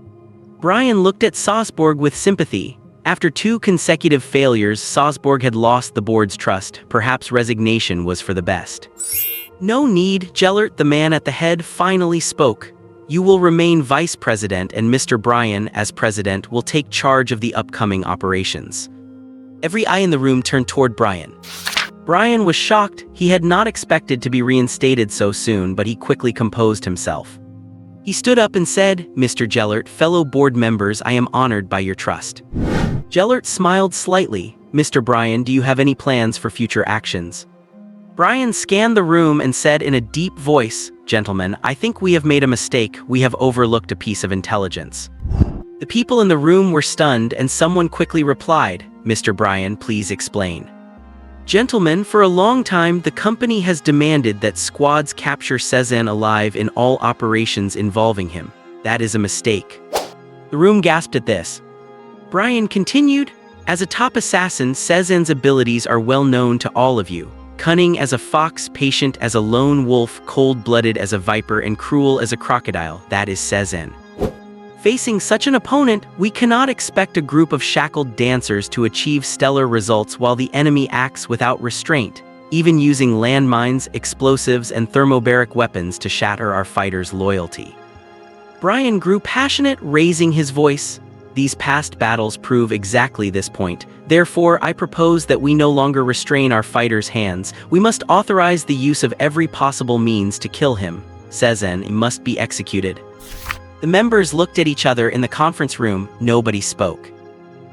Brian looked at Salzburg with sympathy. After 2 consecutive failures, Salzburg had lost the board's trust. Perhaps resignation was for the best. "No need, Gellert," the man at the head finally spoke. "You will remain vice president, and Mr. Brian, as president, will take charge of the upcoming operations." Every eye in the room turned toward Brian. Brian was shocked. He had not expected to be reinstated so soon, but he quickly composed himself. He stood up and said, "Mr. Gellert, fellow board members, I am honored by your trust." Gellert smiled slightly. "Mr. Brian, do you have any plans for future actions?" Brian scanned the room and said in a deep voice, "Gentlemen, I think we have made a mistake. We have overlooked a piece of intelligence." The people in the room were stunned, and someone quickly replied, "Mr. Brian, please explain." "Gentlemen, for a long time, the company has demanded that squads capture Cezanne alive in all operations involving him. That is a mistake." The room gasped at this. Brian continued, "As a top assassin, Cezanne's abilities are well known to all of you. Cunning as a fox, patient as a lone wolf, cold-blooded as a viper, and cruel as a crocodile, that is Cezanne. Facing such an opponent, we cannot expect a group of shackled dancers to achieve stellar results while the enemy acts without restraint, even using landmines, explosives, and thermobaric weapons to shatter our fighters' loyalty." Brian grew passionate, raising his voice. "These past battles prove exactly this point. Therefore, I propose that we no longer restrain our fighters' hands. We must authorize the use of every possible means to kill him. Cezanne must be executed." The members looked at each other in the conference room. Nobody spoke.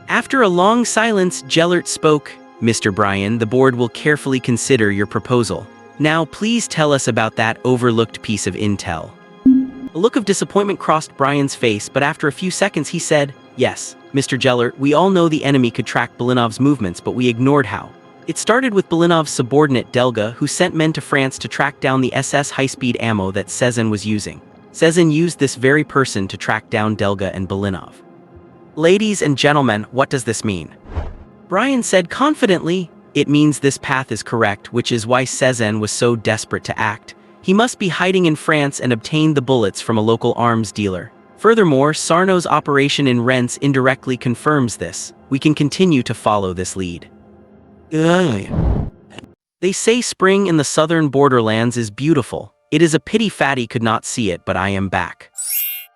After a long silence, Gellert spoke. "Mr. Brian, the board will carefully consider your proposal. Now, please tell us about that overlooked piece of intel." A look of disappointment crossed Brian's face, but after a few seconds he said, "Yes, Mr. Gellert, we all know the enemy could track Belinov's movements, but we ignored how. It started with Belinov's subordinate Delga, who sent men to France to track down the SS high-speed ammo that Cezanne was using. Cezanne used this very person to track down Delga and Belinov." "Ladies and gentlemen, what does this mean?" Brian said confidently, "It means this path is correct, which is why Cezanne was so desperate to act. He must be hiding in France and obtained the bullets from a local arms dealer. Furthermore, Sarno's operation in Rents indirectly confirms this. We can continue to follow this lead. They say spring in the southern borderlands is beautiful. It is a pity Fatty could not see it, but I am back.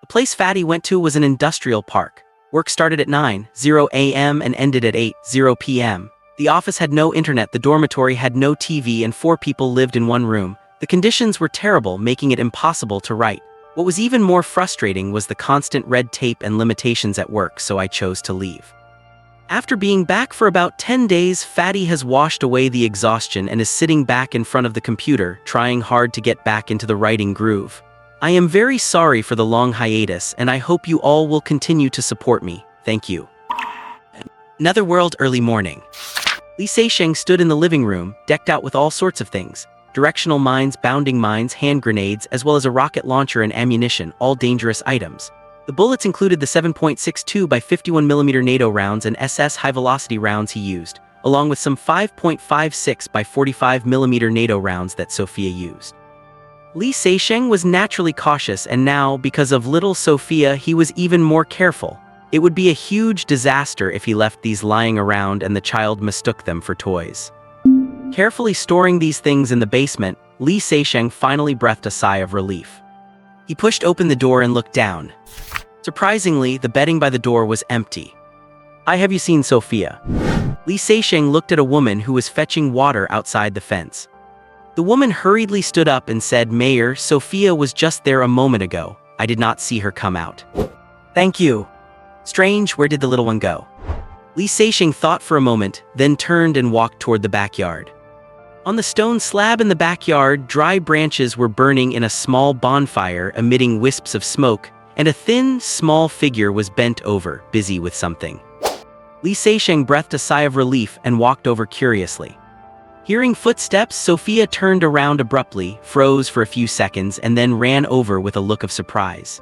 The place Fatty went to was an industrial park. Work started at 9:00 a.m. and ended at 8:00 p.m. The office had no internet, the dormitory had no TV, and 4 people lived in one room. The conditions were terrible, making it impossible to write. What was even more frustrating was the constant red tape and limitations at work, so I chose to leave. After being back for about 10 days, Fatty has washed away the exhaustion and is sitting back in front of the computer, trying hard to get back into the writing groove. I am very sorry for the long hiatus, and I hope you all will continue to support me. Thank you. Netherworld early morning. Li Seixing stood in the living room, decked out with all sorts of things. Directional mines, bounding mines, hand grenades, as well as a rocket launcher and ammunition, all dangerous items. The bullets included the 7.62 by 51mm NATO rounds and SS high-velocity rounds he used, along with some 5.56 by 45mm NATO rounds that Sophia used. Li Seixing was naturally cautious, and now, because of little Sophia, he was even more careful. It would be a huge disaster if he left these lying around and the child mistook them for toys. Carefully storing these things in the basement, Li Seixing finally breathed a sigh of relief. He pushed open the door and looked down. Surprisingly, the bedding by the door was empty. Have you seen Sophia? Li Seixing looked at a woman who was fetching water outside the fence. The woman hurriedly stood up and said, "Mayor, Sophia was just there a moment ago. I did not see her come out." "Thank you." "Strange, where did the little one go?" Li Seixing thought for a moment, then turned and walked toward the backyard. On the stone slab in the backyard, dry branches were burning in a small bonfire, emitting wisps of smoke, and a thin, small figure was bent over, busy with something. Li Seixing breathed a sigh of relief and walked over curiously. Hearing footsteps, Sophia turned around abruptly, froze for a few seconds, and then ran over with a look of surprise.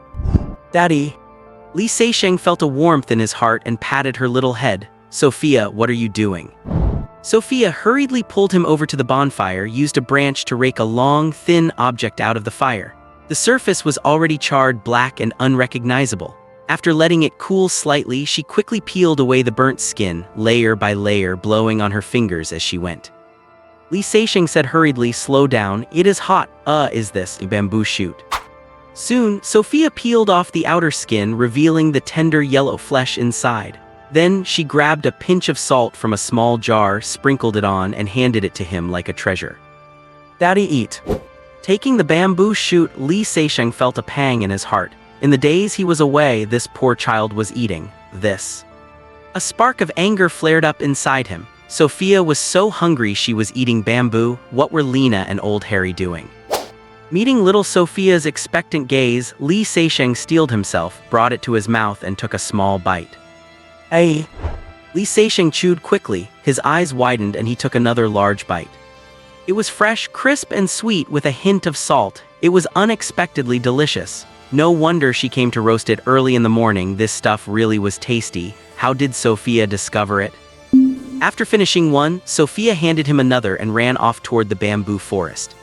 "Daddy." Li Seixing felt a warmth in his heart and patted her little head. "Sophia, what are you doing?" Sophia hurriedly pulled him over to the bonfire, used a branch to rake a long, thin object out of the fire. The surface was already charred black and unrecognizable. After letting it cool slightly, she quickly peeled away the burnt skin, layer by layer, blowing on her fingers as she went. Li Seixing said hurriedly, "Slow down, it is hot. Is this a bamboo shoot?" Soon, Sophia peeled off the outer skin, revealing the tender yellow flesh inside. Then, she grabbed a pinch of salt from a small jar, sprinkled it on, and handed it to him like a treasure. "Daddy, eat." Taking the bamboo shoot, Li Seixing felt a pang in his heart. In the days he was away, this poor child was eating this. A spark of anger flared up inside him. Sophia was so hungry she was eating bamboo. What were Lena and old Harry doing? Meeting little Sophia's expectant gaze, Li Seixing steeled himself, brought it to his mouth, and took a small bite. "Hey!" Li Seixing chewed quickly, his eyes widened, and he took another large bite. It was fresh, crisp, and sweet with a hint of salt. It was unexpectedly delicious. No wonder she came to roast it early in the morning. This stuff really was tasty. How did Sophia discover it? After finishing one, Sophia handed him another and ran off toward the bamboo forest.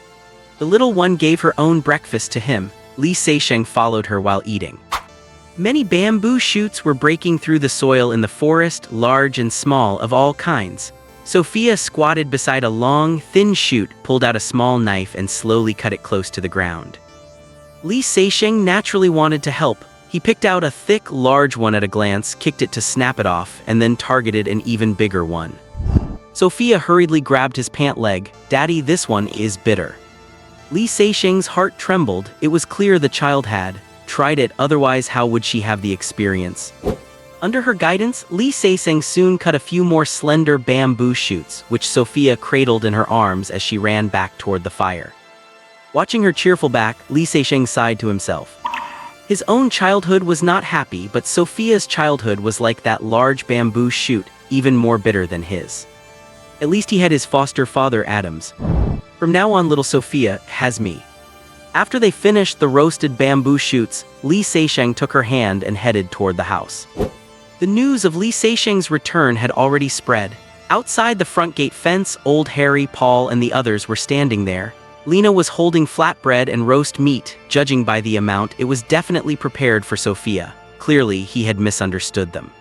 The little one gave her own breakfast to him. Li Seixing followed her while eating. Many bamboo shoots were breaking through the soil in the forest, large and small, of all kinds. Sophia squatted beside a long, thin shoot, pulled out a small knife, and slowly cut it close to the ground. Li Seixing naturally wanted to help. He picked out a thick, large one at a glance, kicked it to snap it off, and then targeted an even bigger one. Sophia hurriedly grabbed his pant leg. "Daddy, this one is bitter." Li Seixing's heart trembled. It was clear the child had tried it, otherwise how would she have the experience? Under her guidance, Li Seixing soon cut a few more slender bamboo shoots, which Sophia cradled in her arms as she ran back toward the fire. Watching her cheerful back, Li Seixing sighed to himself. His own childhood was not happy, but Sophia's childhood was like that large bamboo shoot, even more bitter than his. At least he had his foster father, Adams. From now on, little Sophia has me. After they finished the roasted bamboo shoots, Li Seixing took her hand and headed toward the house. The news of Li Seixing's return had already spread. Outside the front gate fence, old Harry, Paul, and the others were standing there. Lena was holding flatbread and roast meat. Judging by the amount, it was definitely prepared for Sophia. Clearly, he had misunderstood them.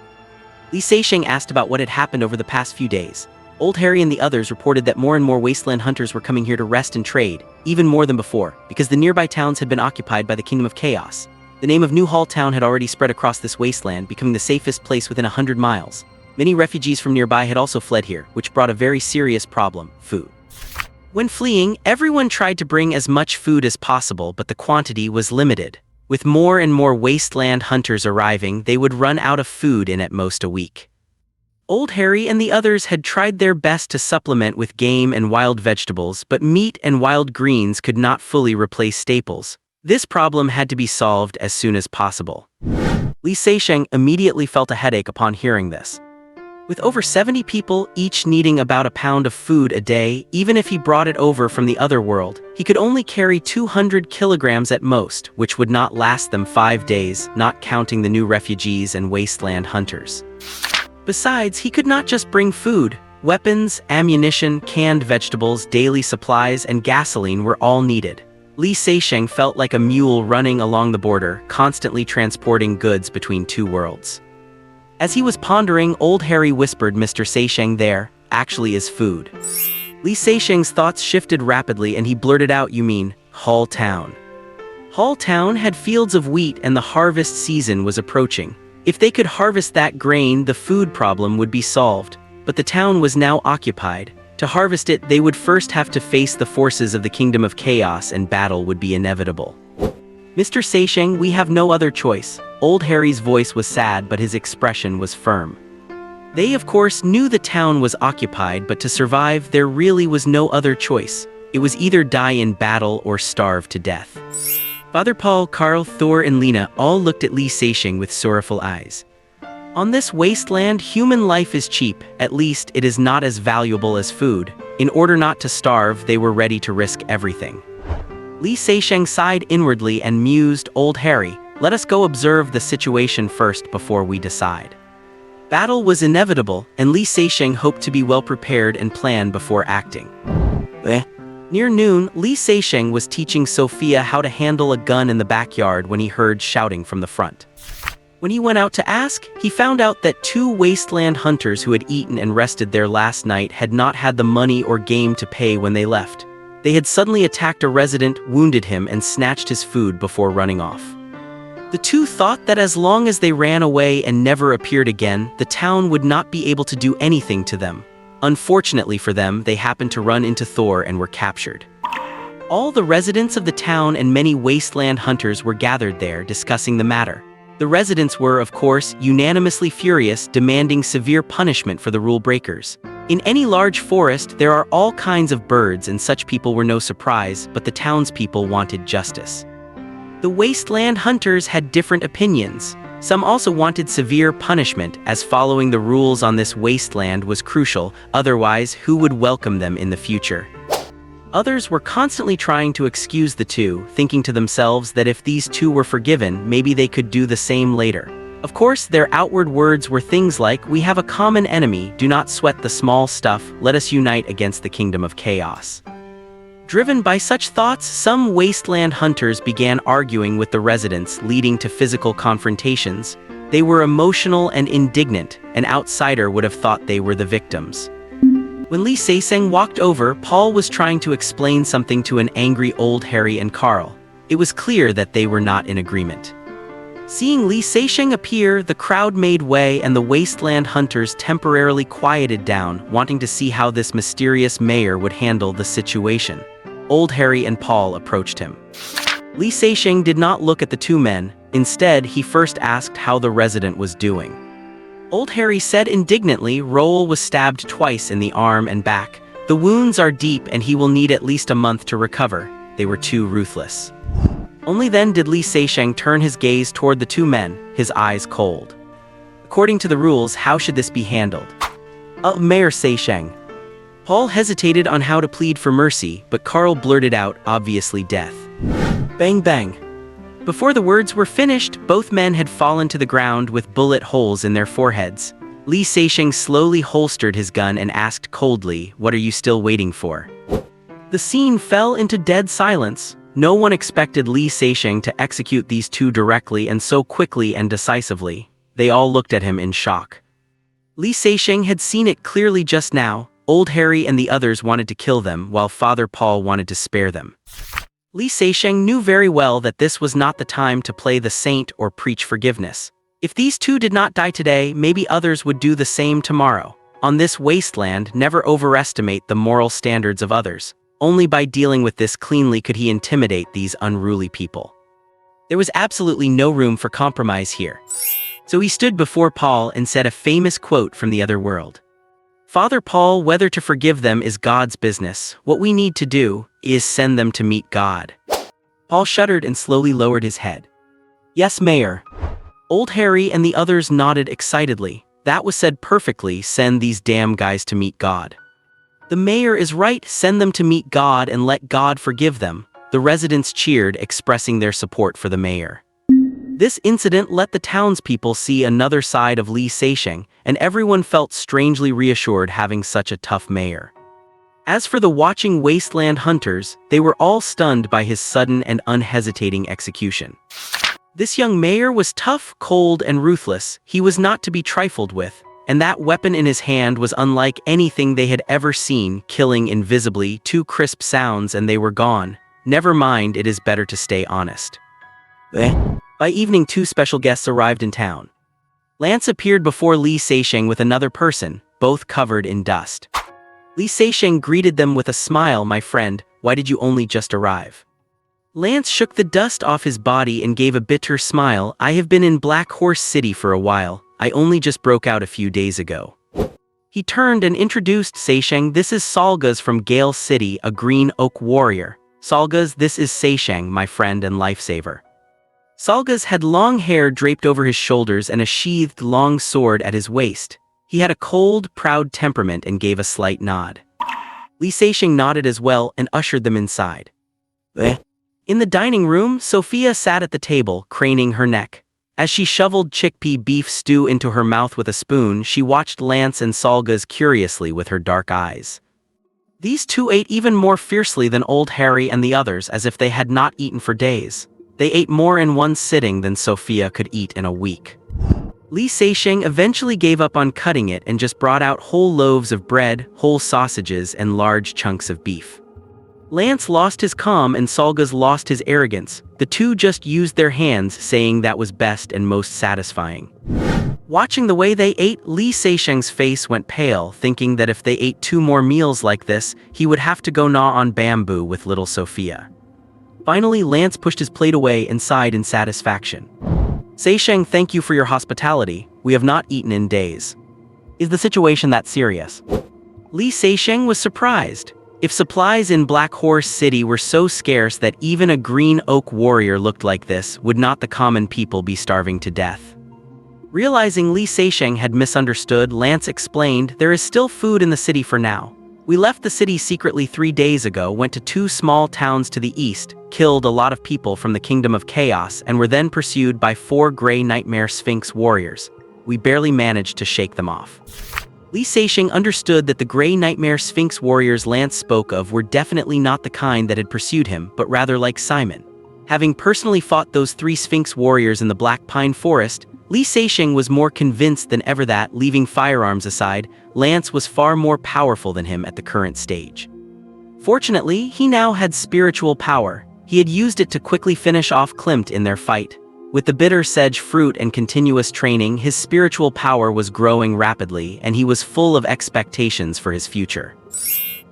Li Seixing asked about what had happened over the past few days. Old Harry and the others reported that more and more wasteland hunters were coming here to rest and trade, even more than before, because the nearby towns had been occupied by the Kingdom of Chaos. The name of New Hall Town had already spread across this wasteland, becoming the safest place within 100 miles. Many refugees from nearby had also fled here, which brought a very serious problem: food. When fleeing, everyone tried to bring as much food as possible, but the quantity was limited. With more and more wasteland hunters arriving, they would run out of food in at most a week. Old Harry and the others had tried their best to supplement with game and wild vegetables, but meat and wild greens could not fully replace staples. This problem had to be solved as soon as possible. Li Seixing immediately felt a headache upon hearing this. With over 70 people, each needing about a pound of food a day, even if he brought it over from the other world, he could only carry 200 kilograms at most, which would not last them 5 days, not counting the new refugees and wasteland hunters. Besides, he could not just bring food. Weapons, ammunition, canned vegetables, daily supplies, and gasoline were all needed. Li Seixing felt like a mule running along the border, constantly transporting goods between two worlds. As he was pondering, Old Harry whispered, "Mr. Seixing, there actually is food." Li Seixing's thoughts shifted rapidly and he blurted out, "You mean Hall Town?" Hall Town had fields of wheat and the harvest season was approaching. If they could harvest that grain, the food problem would be solved. But the town was now occupied. To harvest it, they would first have to face the forces of the Kingdom of Chaos and battle would be inevitable. "Mr. Seixing, we have no other choice." Old Harry's voice was sad, but his expression was firm. They, of course, knew the town was occupied, but to survive, there really was no other choice. It was either die in battle or starve to death. Father Paul, Carl, Thor, and Lena all looked at Li Seixing with sorrowful eyes. On this wasteland, human life is cheap. At least, it is not as valuable as food. In order not to starve, they were ready to risk everything. Li Seixing sighed inwardly and mused, "Old Harry, let us go observe the situation first before we decide." Battle was inevitable, and Li Seixing hoped to be well prepared and plan before acting. Near noon, Li Seixing was teaching Sophia how to handle a gun in the backyard when he heard shouting from the front. When he went out to ask, he found out that 2 wasteland hunters who had eaten and rested there last night had not had the money or game to pay when they left. They had suddenly attacked a resident, wounded him, and snatched his food before running off. The 2 thought that as long as they ran away and never appeared again, the town would not be able to do anything to them. Unfortunately for them, they happened to run into Thor and were captured. All the residents of the town and many wasteland hunters were gathered there discussing the matter. The residents were, of course, unanimously furious, demanding severe punishment for the rule breakers. In any large forest, there are all kinds of birds and such people were no surprise, but the townspeople wanted justice. The wasteland hunters had different opinions. Some also wanted severe punishment, as following the rules on this wasteland was crucial, otherwise who would welcome them in the future? Others were constantly trying to excuse the 2, thinking to themselves that if these 2 were forgiven, maybe they could do the same later. Of course, their outward words were things like, "We have a common enemy, do not sweat the small stuff, let us unite against the Kingdom of Chaos." Driven by such thoughts, some wasteland hunters began arguing with the residents, leading to physical confrontations. They were emotional and indignant. An outsider would have thought they were the victims. When Li Seixing walked over, Paul was trying to explain something to an angry Old Harry and Carl. It was clear that they were not in agreement. Seeing Li Seixing appear, the crowd made way and the wasteland hunters temporarily quieted down, wanting to see how this mysterious mayor would handle the situation. Old Harry and Paul approached him. Li Seixing did not look at the 2 men. Instead, he first asked how the resident was doing. Old Harry said indignantly, "Roel was stabbed twice in the arm and back. The wounds are deep and he will need at least a month to recover." They were too ruthless. Only then did Li Seixing turn his gaze toward the 2 men, his eyes cold. According to the rules, how should this be handled? Mayor Seixing. Paul hesitated on how to plead for mercy, but Carl blurted out, obviously death. Bang bang. Before the words were finished, both men had fallen to the ground with bullet holes in their foreheads. Li Seixing slowly holstered his gun and asked coldly, "What are you still waiting for?" The scene fell into dead silence. No one expected Li Seixing to execute these two directly and so quickly and decisively. They all looked at him in shock. Li Seixing had seen it clearly just now. Old Harry and the others wanted to kill them, while Father Paul wanted to spare them. Li Seixing knew very well that this was not the time to play the saint or preach forgiveness. If these two did not die today, maybe others would do the same tomorrow. On this wasteland, never overestimate the moral standards of others. Only by dealing with this cleanly could he intimidate these unruly people. There was absolutely no room for compromise here. So he stood before Paul and said a famous quote from the other world. Father Paul, whether to forgive them is God's business. What we need to do is send them to meet God. Paul shuddered and slowly lowered his head. Yes, Mayor. Old Harry and the others nodded excitedly. That was said perfectly, send these damn guys to meet God. The mayor is right, send them to meet God and let God forgive them. The residents cheered, expressing their support for the mayor. This incident let the townspeople see another side of Li Seixing, and everyone felt strangely reassured having such a tough mayor. As for the watching wasteland hunters, they were all stunned by his sudden and unhesitating execution. This young mayor was tough, cold, and ruthless. He was not to be trifled with, and that weapon in his hand was unlike anything they had ever seen, killing invisibly. 2 crisp sounds and they were gone. Never mind, it is better to stay honest. By evening, 2 special guests arrived in town. Lance appeared before Li Seixing with another person, both covered in dust. Li Seixing greeted them with a smile. My friend, why did you only just arrive? Lance shook the dust off his body and gave a bitter smile. I have been in Black Horse City for a while. I only just broke out a few days ago. He turned and introduced Seixing. This is Salgas from Gale City, a green oak warrior. Salgas, this is Seixing, my friend and lifesaver. Salgas had long hair draped over his shoulders and a sheathed long sword at his waist. He had a cold, proud temperament and gave a slight nod. Li Seixing nodded as well and ushered them inside. In the dining room, Sophia sat at the table, craning her neck. As she shoveled chickpea beef stew into her mouth with a spoon, she watched Lance and Salgas curiously with her dark eyes. These two ate even more fiercely than old Harry and the others, as if they had not eaten for days. They ate more in one sitting than Sophia could eat in a week. Li Seixing eventually gave up on cutting it and just brought out whole loaves of bread, whole sausages, and large chunks of beef. Lance lost his calm and Salgas lost his arrogance. The two just used their hands, saying that was best and most satisfying. Watching the way they ate, Li Seixing's face went pale, thinking that if they ate 2 more meals like this, he would have to go gnaw on bamboo with little Sophia. Finally, Lance pushed his plate away and sighed in satisfaction. Seixing, thank you for your hospitality. We have not eaten in days. Is the situation that serious? Li Seixing was surprised. If supplies in Black Horse City were so scarce that even a green oak warrior looked like this, would not the common people be starving to death? Realizing Li Seixing had misunderstood, Lance explained, there is still food in the city for now. We left the city secretly 3 days ago, went to 2 small towns to the east, killed a lot of people from the Kingdom of Chaos, and were then pursued by 4 Grey Nightmare Sphinx warriors. We barely managed to shake them off. Li Seixing understood that the Grey Nightmare Sphinx warriors Lance spoke of were definitely not the kind that had pursued him, but rather like Simon. Having personally fought those 3 Sphinx warriors in the Black Pine Forest, Li Seixing was more convinced than ever that, leaving firearms aside, Lance was far more powerful than him at the current stage. Fortunately, he now had spiritual power. He had used it to quickly finish off Klimt in their fight. With the bitter sedge fruit and continuous training, his spiritual power was growing rapidly, and he was full of expectations for his future.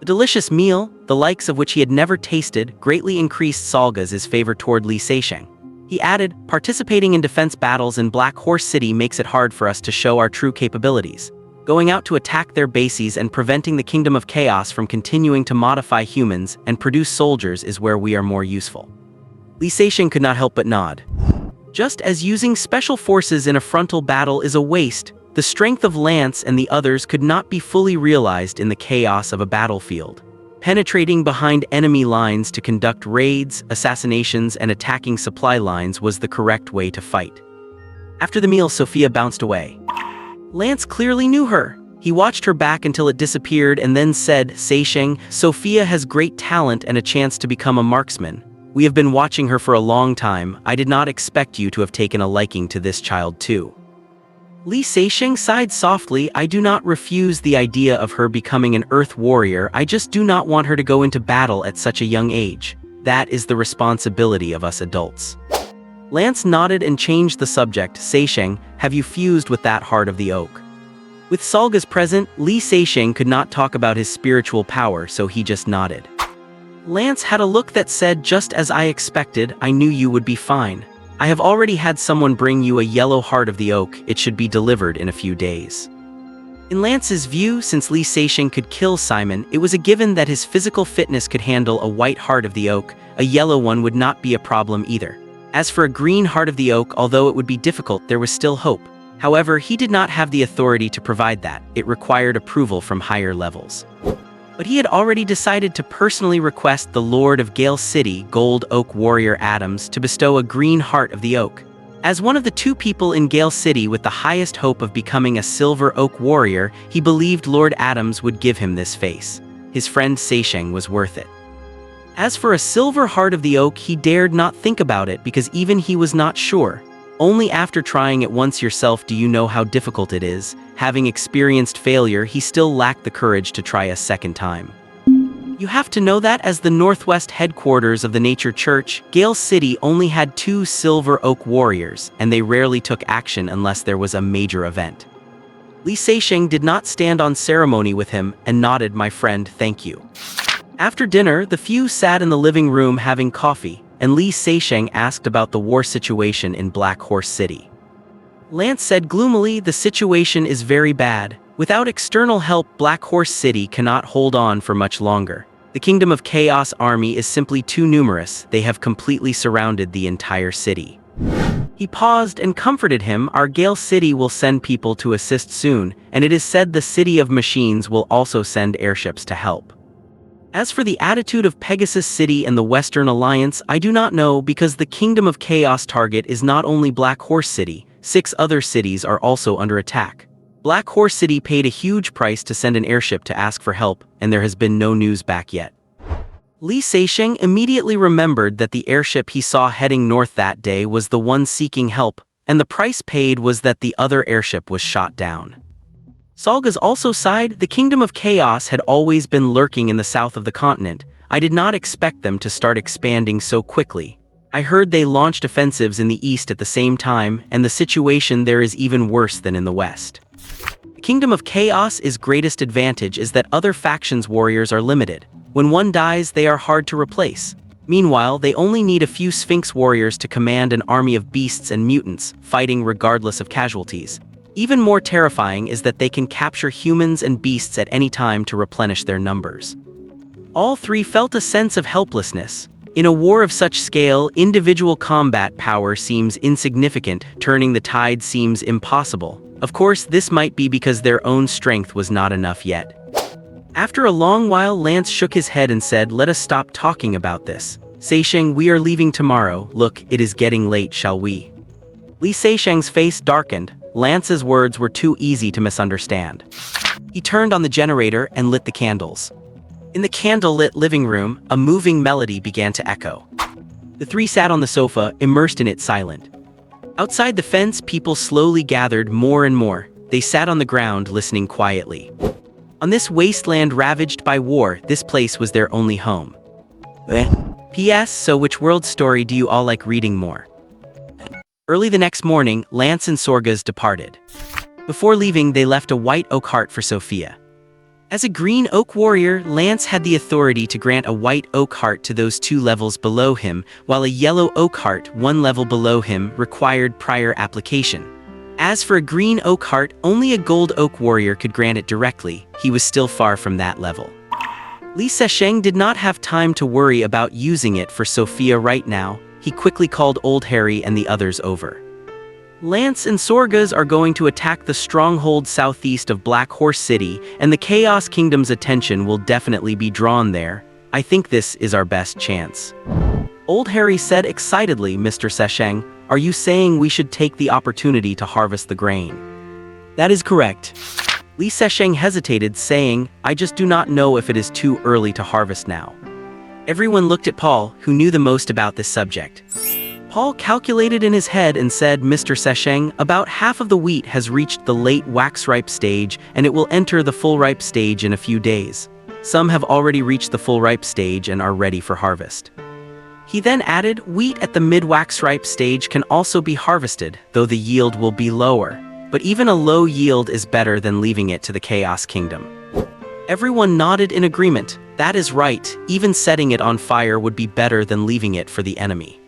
The delicious meal, the likes of which he had never tasted, greatly increased Salgas' favor toward Li Seixing. He added, participating in defense battles in Black Horse City makes it hard for us to show our true capabilities. Going out to attack their bases and preventing the Kingdom of Chaos from continuing to modify humans and produce soldiers is where we are more useful. Li Seixing could not help but nod. Just as using special forces in a frontal battle is a waste, the strength of Lance and the others could not be fully realized in the chaos of a battlefield. Penetrating behind enemy lines to conduct raids, assassinations, and attacking supply lines was the correct way to fight. After the meal, Sophia bounced away. Lance clearly knew her. He watched her back until it disappeared and then said, Seisheng, Sophia has great talent and a chance to become a marksman. We have been watching her for a long time. I did not expect you to have taken a liking to this child too. Li Seisheng sighed softly. I do not refuse the idea of her becoming an earth warrior. I just do not want her to go into battle at such a young age. That is the responsibility of us adults. Lance nodded and changed the subject. Seisheng, have you fused with that heart of the oak? With Salgas present, Li Seisheng could not talk about his spiritual power, so he just nodded. Lance had a look that said, just as I expected, I knew you would be fine. I have already had someone bring you a yellow heart of the oak. It should be delivered in a few days. In Lance's view, since Li Seisheng could kill Simon, it was a given that his physical fitness could handle a white heart of the oak. A yellow one would not be a problem either. As for a green heart of the oak, although it would be difficult, there was still hope. However, he did not have the authority to provide that. It required approval from higher levels. But he had already decided to personally request the Lord of Gale City, Gold Oak Warrior Adams, to bestow a green heart of the oak. As one of the two people in Gale City with the highest hope of becoming a Silver Oak Warrior, he believed Lord Adams would give him this face. His friend Seisheng was worth it. As for a silver heart of the oak, he dared not think about it because even he was not sure. Only after trying it once yourself do you know how difficult it is. Having experienced failure, he still lacked the courage to try a second time. You have to know that as the northwest headquarters of the Nature Church, Gale City only had 2 Silver Oak Warriors, and they rarely took action unless there was a major event. Li Seisheng did not stand on ceremony with him and nodded, my friend, thank you. After dinner, the few sat in the living room having coffee, and Li Seisheng asked about the war situation in Black Horse City. Lance said gloomily, the situation is very bad. Without external help, Black Horse City cannot hold on for much longer. The Kingdom of Chaos army is simply too numerous. They have completely surrounded the entire city. He paused and comforted him. Our Gale City will send people to assist soon, and it is said the City of Machines will also send airships to help. As for the attitude of Pegasus City and the Western Alliance, I do not know because the Kingdom of Chaos target is not only Black Horse City, 6 other cities are also under attack. Black Horse City paid a huge price to send an airship to ask for help, and there has been no news back yet. Li Seisheng immediately remembered that the airship he saw heading north that day was the one seeking help, and the price paid was that the other airship was shot down. Salgas also sighed. The Kingdom of Chaos had always been lurking in the south of the continent. I did not expect them to start expanding so quickly. I heard they launched offensives in the east at the same time, and the situation there is even worse than in the west. The Kingdom of Chaos' greatest advantage is that other factions' warriors are limited. When one dies, they are hard to replace. Meanwhile, they only need a few Sphinx warriors to command an army of beasts and mutants, fighting regardless of casualties. Even more terrifying is that they can capture humans and beasts at any time to replenish their numbers. All 3 felt a sense of helplessness. In a war of such scale, individual combat power seems insignificant, turning the tide seems impossible. Of course, this might be because their own strength was not enough yet. After a long while, Lance shook his head and said, let us stop talking about this. Seisheng, we are leaving tomorrow. Look, it is getting late, shall we? Li Seisheng's face darkened. Lance's words were too easy to misunderstand. He turned on the generator and lit the candles. In the candle-lit living room, a moving melody began to echo. The 3 sat on the sofa, immersed in it, silent. Outside the fence, people slowly gathered more and more. They sat on the ground, listening quietly. On this wasteland ravaged by war, this place was their only home. P.S. So which world story do you all like reading more? Early the next morning, Lance and Sorgas departed. Before leaving, they left a white oak heart for Sophia. As a green oak warrior, Lance had the authority to grant a white oak heart to those 2 levels below him, while a yellow oak heart, 1 level below him, required prior application. As for a green oak heart, only a gold oak warrior could grant it directly. He was still far from that level. Li Seisheng did not have time to worry about using it for Sophia right now. He quickly called Old Harry and the others over. Lance and Sorgas are going to attack the stronghold southeast of Black Horse City, and the Chaos Kingdom's attention will definitely be drawn there. I think this is our best chance. Old Harry said excitedly, Mr. Seisheng, are you saying we should take the opportunity to harvest the grain? That is correct. Li Sesheng hesitated, saying, "I just do not know if it is too early to harvest now." Everyone looked at Paul, who knew the most about this subject. Paul calculated in his head and said, "Mr. Sesheng, about half of the wheat has reached the late wax-ripe stage, and it will enter the full-ripe stage in a few days. Some have already reached the full-ripe stage and are ready for harvest." He then added, "Wheat at the mid-wax-ripe stage can also be harvested, though the yield will be lower. But even a low yield is better than leaving it to the Chaos Kingdom." Everyone nodded in agreement. That is right, even setting it on fire would be better than leaving it for the enemy.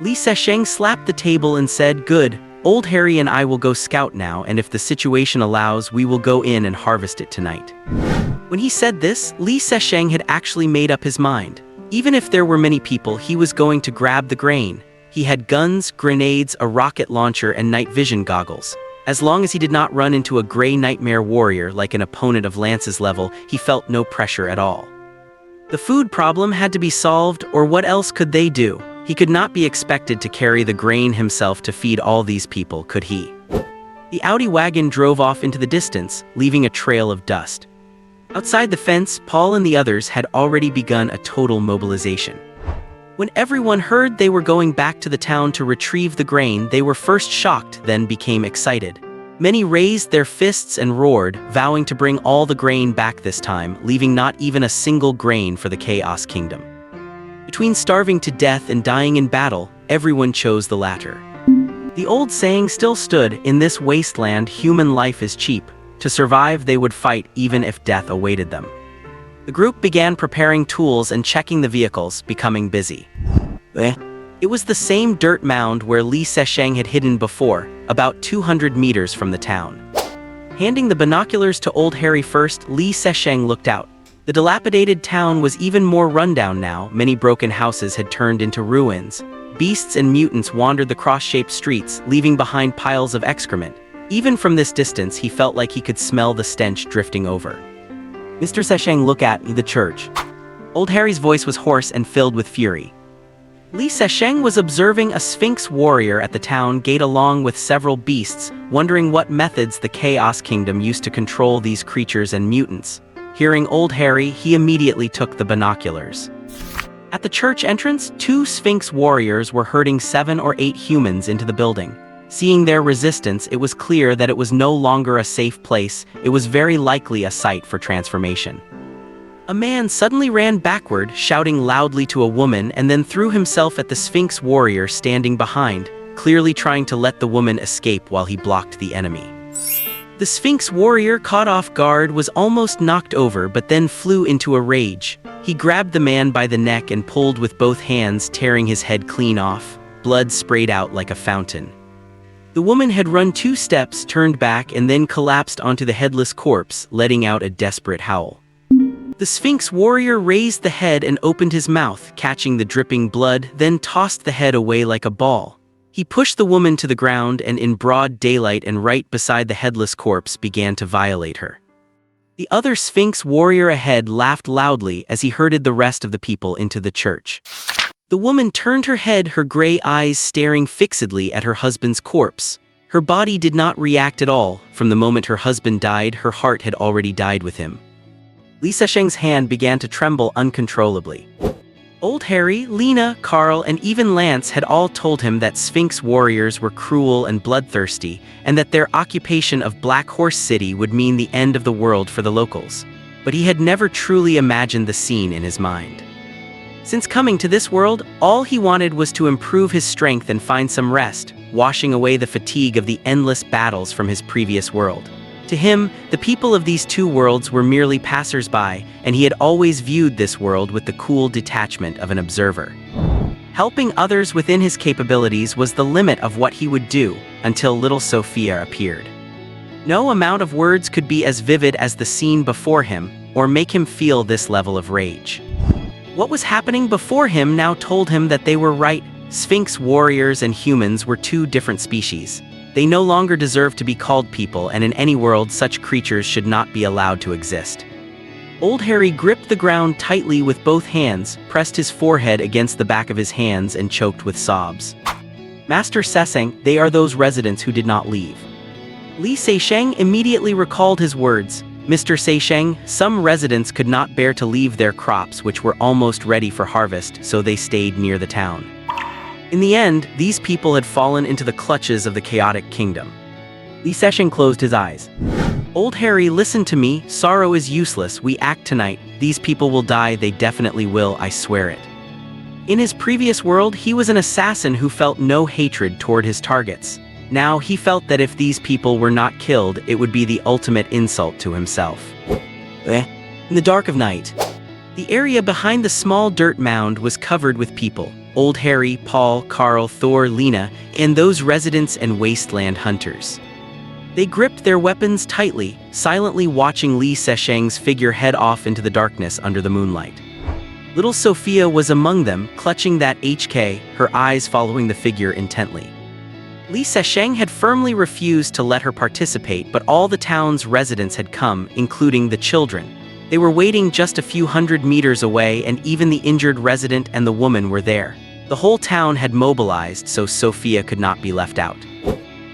Li Sesheng slapped the table and said, "Good, Old Harry and I will go scout now, and if the situation allows, we will go in and harvest it tonight." When he said this, Li Sesheng had actually made up his mind. Even if there were many people, he was going to grab the grain. He had guns, grenades, a rocket launcher, and night vision goggles. As long as he did not run into a gray nightmare warrior like an opponent of Lance's level, he felt no pressure at all. The food problem had to be solved, or what else could they do? He could not be expected to carry the grain himself to feed all these people, could he? The Audi wagon drove off into the distance, leaving a trail of dust. Outside the fence, Paul and the others had already begun a total mobilization. When everyone heard they were going back to the town to retrieve the grain, they were first shocked, then became excited. Many raised their fists and roared, vowing to bring all the grain back this time, leaving not even a single grain for the Chaos Kingdom. Between starving to death and dying in battle, everyone chose the latter. The old saying still stood, "In this wasteland, human life is cheap. To survive, they would fight even if death awaited them." The group began preparing tools and checking the vehicles, becoming busy. It was the same dirt mound where Li Sesheng had hidden before, about 200 meters from the town. Handing the binoculars to Old Harry first, Li Sesheng looked out. The dilapidated town was even more rundown now. Many broken houses had turned into ruins. Beasts and mutants wandered the cross-shaped streets, leaving behind piles of excrement. Even from this distance, he felt like he could smell the stench drifting over. "Mr. Sesheng, look at the church." Old Harry's voice was hoarse and filled with fury. Li Sesheng was observing a Sphinx warrior at the town gate along with several beasts, wondering what methods the Chaos Kingdom used to control these creatures and mutants. Hearing Old Harry, he immediately took the binoculars. At the church entrance, 2 Sphinx warriors were herding 7 or 8 humans into the building. Seeing their resistance, it was clear that it was no longer a safe place. It was very likely a site for transformation. A man suddenly ran backward, shouting loudly to a woman, and then threw himself at the Sphinx warrior standing behind, clearly trying to let the woman escape while he blocked the enemy. The Sphinx warrior, caught off guard, was almost knocked over but then flew into a rage. He grabbed the man by the neck and pulled with both hands, tearing his head clean off. Blood sprayed out like a fountain. The woman had run 2 steps, turned back, and then collapsed onto the headless corpse, letting out a desperate howl. The Sphinx warrior raised the head and opened his mouth, catching the dripping blood, then tossed the head away like a ball. He pushed the woman to the ground and in broad daylight and right beside the headless corpse began to violate her. The other Sphinx warrior ahead laughed loudly as he herded the rest of the people into the church. The woman turned her head, her gray eyes staring fixedly at her husband's corpse. Her body did not react at all. From the moment her husband died, her heart had already died with him. Li Sesheng's hand began to tremble uncontrollably. Old Harry, Lena, Carl, and even Lance had all told him that Sphinx warriors were cruel and bloodthirsty, and that their occupation of Black Horse City would mean the end of the world for the locals. But he had never truly imagined the scene in his mind. Since coming to this world, all he wanted was to improve his strength and find some rest, washing away the fatigue of the endless battles from his previous world. To him, the people of these 2 worlds were merely passers-by, and he had always viewed this world with the cool detachment of an observer. Helping others within his capabilities was the limit of what he would do, until little Sophia appeared. No amount of words could be as vivid as the scene before him, or make him feel this level of rage. What was happening before him now told him that they were right. Sphinx warriors and humans were 2 different species. They no longer deserved to be called people, and in any world such creatures should not be allowed to exist. Old Harry gripped the ground tightly with both hands, pressed his forehead against the back of his hands, and choked with sobs. "Master Sessing, they are those residents who did not leave." Li Sesheng immediately recalled his words. Mr. Sesheng, some residents could not bear to leave their crops which were almost ready for harvest, so they stayed near the town. In the end, these people had fallen into the clutches of the chaotic kingdom. Li Sesheng closed his eyes. Old Harry, listen to me, sorrow is useless, we act tonight, these people will die, they definitely will, I swear it. In his previous world, he was an assassin who felt no hatred toward his targets. Now he felt that if these people were not killed, it would be the ultimate insult to himself. In the dark of night, the area behind the small dirt mound was covered with people. Old Harry, Paul, Carl, Thor, Lena, and those residents and wasteland hunters. They gripped their weapons tightly, silently watching Li Sesheng's figure head off into the darkness under the moonlight. Little Sophia was among them, clutching that HK, her eyes following the figure intently. Li Sesheng had firmly refused to let her participate, but all the town's residents had come, including the children. They were waiting just a few hundred meters away, and even the injured resident and the woman were there. The whole town had mobilized, so Sophia could not be left out.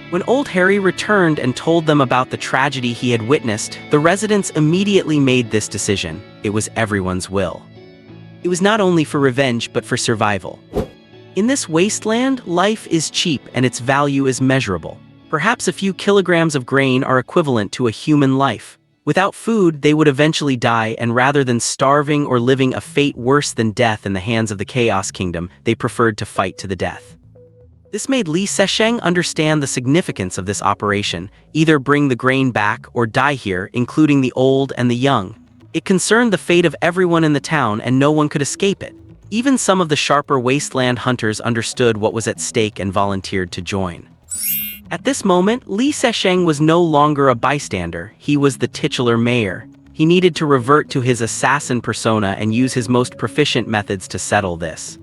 When old Harry returned and told them about the tragedy he had witnessed, the residents immediately made this decision. It was everyone's will. It was not only for revenge, but for survival. In this wasteland, life is cheap and its value is measurable. Perhaps a few kilograms of grain are equivalent to a human life. Without food, they would eventually die, and rather than starving or living a fate worse than death in the hands of the Chaos Kingdom, they preferred to fight to the death. This made Li Sesheng understand the significance of this operation, either bring the grain back or die here, including the old and the young. It concerned the fate of everyone in the town, and no one could escape it. Even some of the sharper wasteland hunters understood what was at stake and volunteered to join. At this moment, Li Sesheng was no longer a bystander, he was the titular mayor. He needed to revert to his assassin persona and use his most proficient methods to settle this.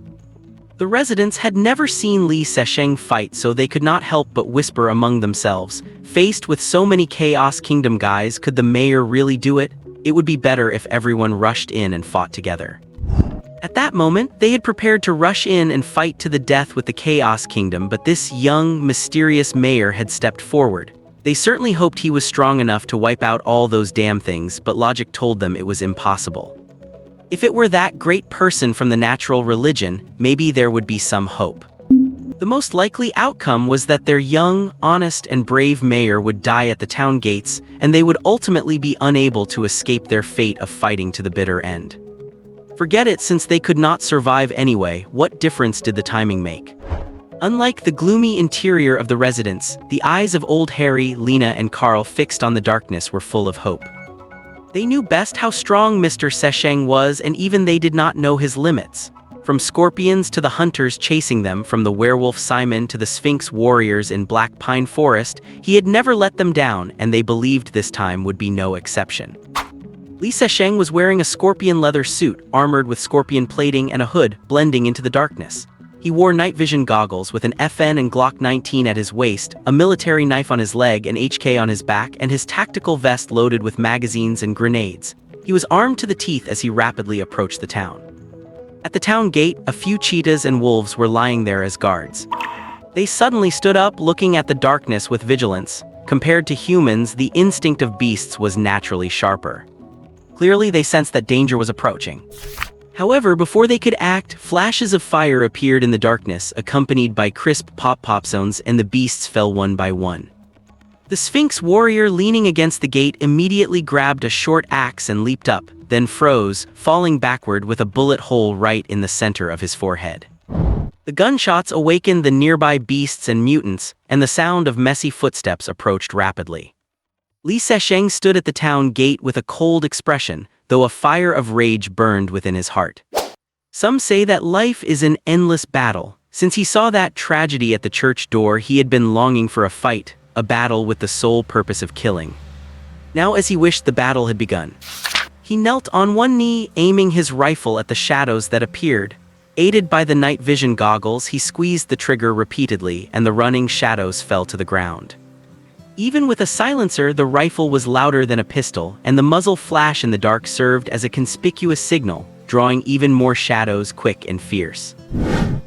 The residents had never seen Li Sesheng fight, so they could not help but whisper among themselves. Faced with so many Chaos Kingdom guys, could the mayor really do it? It would be better if everyone rushed in and fought together. At that moment, they had prepared to rush in and fight to the death with the Chaos Kingdom, but this young, mysterious mayor had stepped forward. They certainly hoped he was strong enough to wipe out all those damn things, but logic told them it was impossible. If it were that great person from the natural religion, maybe there would be some hope. The most likely outcome was that their young, honest, and brave mayor would die at the town gates, and they would ultimately be unable to escape their fate of fighting to the bitter end. Forget it, since they could not survive anyway, what difference did the timing make? Unlike the gloomy interior of the residence, the eyes of old Harry, Lena, and Carl fixed on the darkness were full of hope. They knew best how strong Mr. Sesheng was, and even they did not know his limits. From scorpions to the hunters chasing them, from the werewolf Simon to the Sphinx warriors in Black Pine Forest, he had never let them down, and they believed this time would be no exception. Li Sesheng was wearing a scorpion leather suit, armored with scorpion plating and a hood, blending into the darkness. He wore night vision goggles with an FN and Glock 19 at his waist, a military knife on his leg, an HK on his back, and his tactical vest loaded with magazines and grenades. He was armed to the teeth as he rapidly approached the town. At the town gate, a few cheetahs and wolves were lying there as guards. They suddenly stood up, looking at the darkness with vigilance. Compared to humans, the instinct of beasts was naturally sharper. Clearly, they sensed that danger was approaching. However, before they could act, flashes of fire appeared in the darkness, accompanied by crisp pop zones, and the beasts fell one by one. The Sphinx warrior leaning against the gate immediately grabbed a short axe and leaped up, then froze, falling backward with a bullet hole right in the center of his forehead. The gunshots awakened the nearby beasts and mutants, and the sound of messy footsteps approached rapidly. Li Sesheng stood at the town gate with a cold expression, though a fire of rage burned within his heart. Some say that life is an endless battle. Since he saw that tragedy at the church door, he had been longing for a fight, a battle with the sole purpose of killing. Now, as he wished the battle had begun, he knelt on one knee, aiming his rifle at the shadows that appeared. Aided by the night vision goggles, he squeezed the trigger repeatedly, and the running shadows fell to the ground. Even with a silencer, the rifle was louder than a pistol, and the muzzle flash in the dark served as a conspicuous signal, drawing even more shadows, quick and fierce.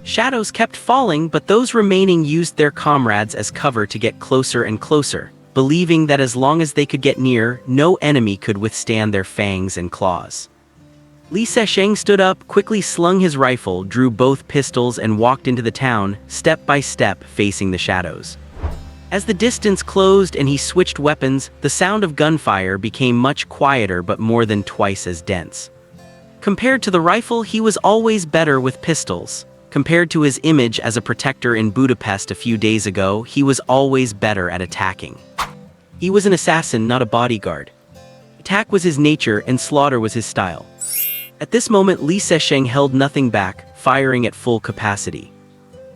Shadows kept falling, but those remaining used their comrades as cover to get closer and closer. believing that as long as they could get near, no enemy could withstand their fangs and claws. Li Sesheng stood up, quickly slung his rifle, drew both pistols and walked into the town, step by step, facing the shadows. As the distance closed and he switched weapons, the sound of gunfire became much quieter but more than twice as dense. Compared to the rifle, he was always better with pistols. Compared to his image as a protector in Budapest a few days ago, he was always better at attacking. He was an assassin, not a bodyguard. Attack was his nature and slaughter was his style. At this moment, Li Sesheng held nothing back, firing at full capacity.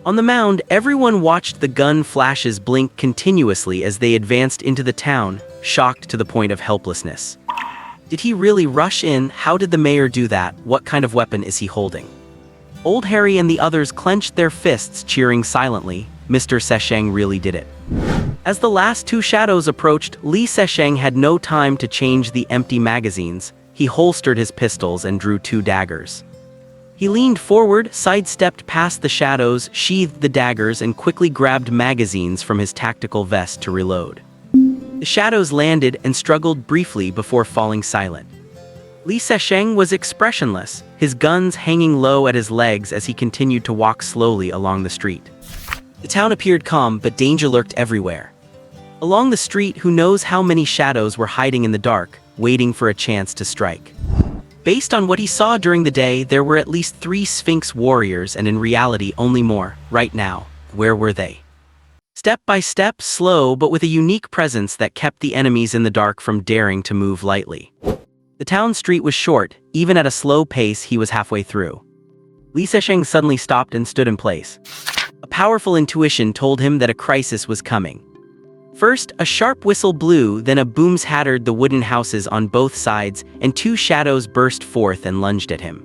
On the mound, everyone watched the gun flashes blink continuously as they advanced into the town, shocked to the point of helplessness. Did he really rush in? How did the mayor do that? What kind of weapon is he holding? Old Harry and the others clenched their fists, cheering silently. Mr. Sesheng really did it. As the last two shadows approached, Li Sesheng had no time to change the empty magazines. He holstered his pistols and drew two daggers. He leaned forward, sidestepped past the shadows, sheathed the daggers, and quickly grabbed magazines from his tactical vest to reload. The shadows landed and struggled briefly before falling silent. Li Sesheng was expressionless, his guns hanging low at his legs as he continued to walk slowly along the street. The town appeared calm, but danger lurked everywhere. Along the street, who knows how many shadows were hiding in the dark, waiting for a chance to strike. Based on what he saw during the day, there were at least 3 Sphinx warriors, and in reality only more. Right now, where were they? Step by step, slow but with a unique presence that kept the enemies in the dark from daring to move lightly. The town street was short. Even at a slow pace, he was halfway through. Li Sesheng suddenly stopped and stood in place. A powerful intuition told him that a crisis was coming. First, a sharp whistle blew, then a boom hattered the wooden houses on both sides, and 2 shadows burst forth and lunged at him.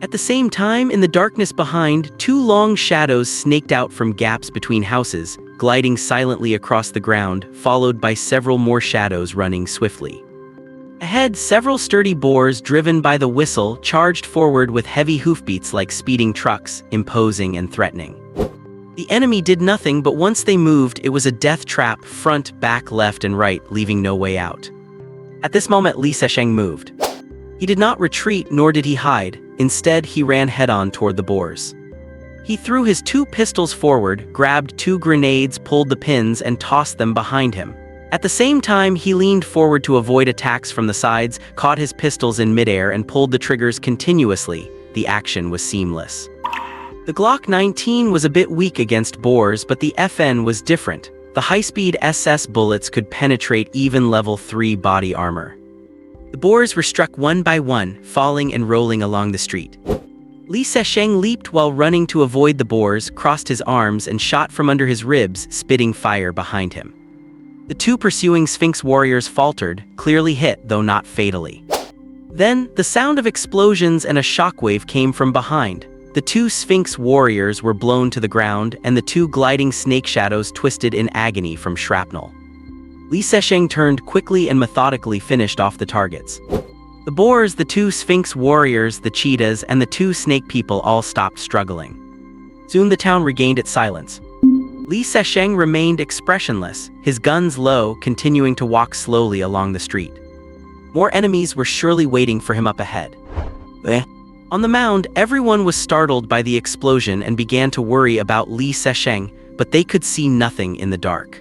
At the same time, in the darkness behind, 2 long shadows snaked out from gaps between houses, gliding silently across the ground, followed by several more shadows running swiftly. Ahead, several sturdy boars, driven by the whistle, charged forward with heavy hoofbeats like speeding trucks, imposing and threatening. The enemy did nothing, but once they moved, it was a death trap, front, back, left, and right, leaving no way out. At this moment, Li Sesheng moved. He did not retreat, nor did he hide. Instead, he ran head-on toward the boars. He threw his 2 pistols forward, grabbed 2 grenades, pulled the pins, and tossed them behind him. At the same time, he leaned forward to avoid attacks from the sides, caught his pistols in midair, and pulled the triggers continuously. The action was seamless. The Glock 19 was a bit weak against boars, but the FN was different. The high-speed SS bullets could penetrate even level 3 body armor. The boars were struck one by one, falling and rolling along the street. Li Sesheng leaped while running to avoid the boars, crossed his arms, and shot from under his ribs, spitting fire behind him. The 2 pursuing Sphinx warriors faltered, clearly hit, though not fatally. Then, the sound of explosions and a shockwave came from behind. The 2 Sphinx warriors were blown to the ground, and the 2 gliding snake shadows twisted in agony from shrapnel. Li Sesheng turned quickly and methodically, finished off the targets. The boars, the 2 Sphinx warriors, the cheetahs, and the 2 snake people all stopped struggling. Soon the town regained its silence. Li Sesheng remained expressionless, his guns low, continuing to walk slowly along the street. More enemies were surely waiting for him up ahead. On the mound, everyone was startled by the explosion and began to worry about Li Sesheng, but they could see nothing in the dark.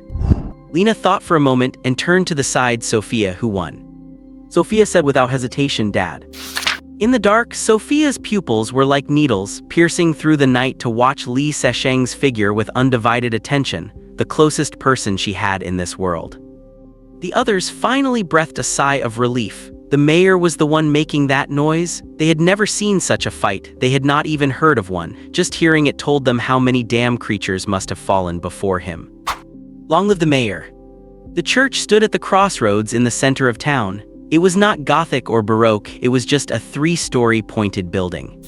Lena thought for a moment and turned to the side Sophia, who won. Sophia said without hesitation, "Dad." In the dark, Sophia's pupils were like needles, piercing through the night to watch Li Sesheng's figure with undivided attention, the closest person she had in this world. The others finally breathed a sigh of relief. The mayor was the one making that noise. They had never seen such a fight. They had not even heard of one. Just hearing it told them how many damn creatures must have fallen before him. Long live the mayor. The church stood at the crossroads in the center of town. It was not Gothic or Baroque, it was just a 3-story pointed building.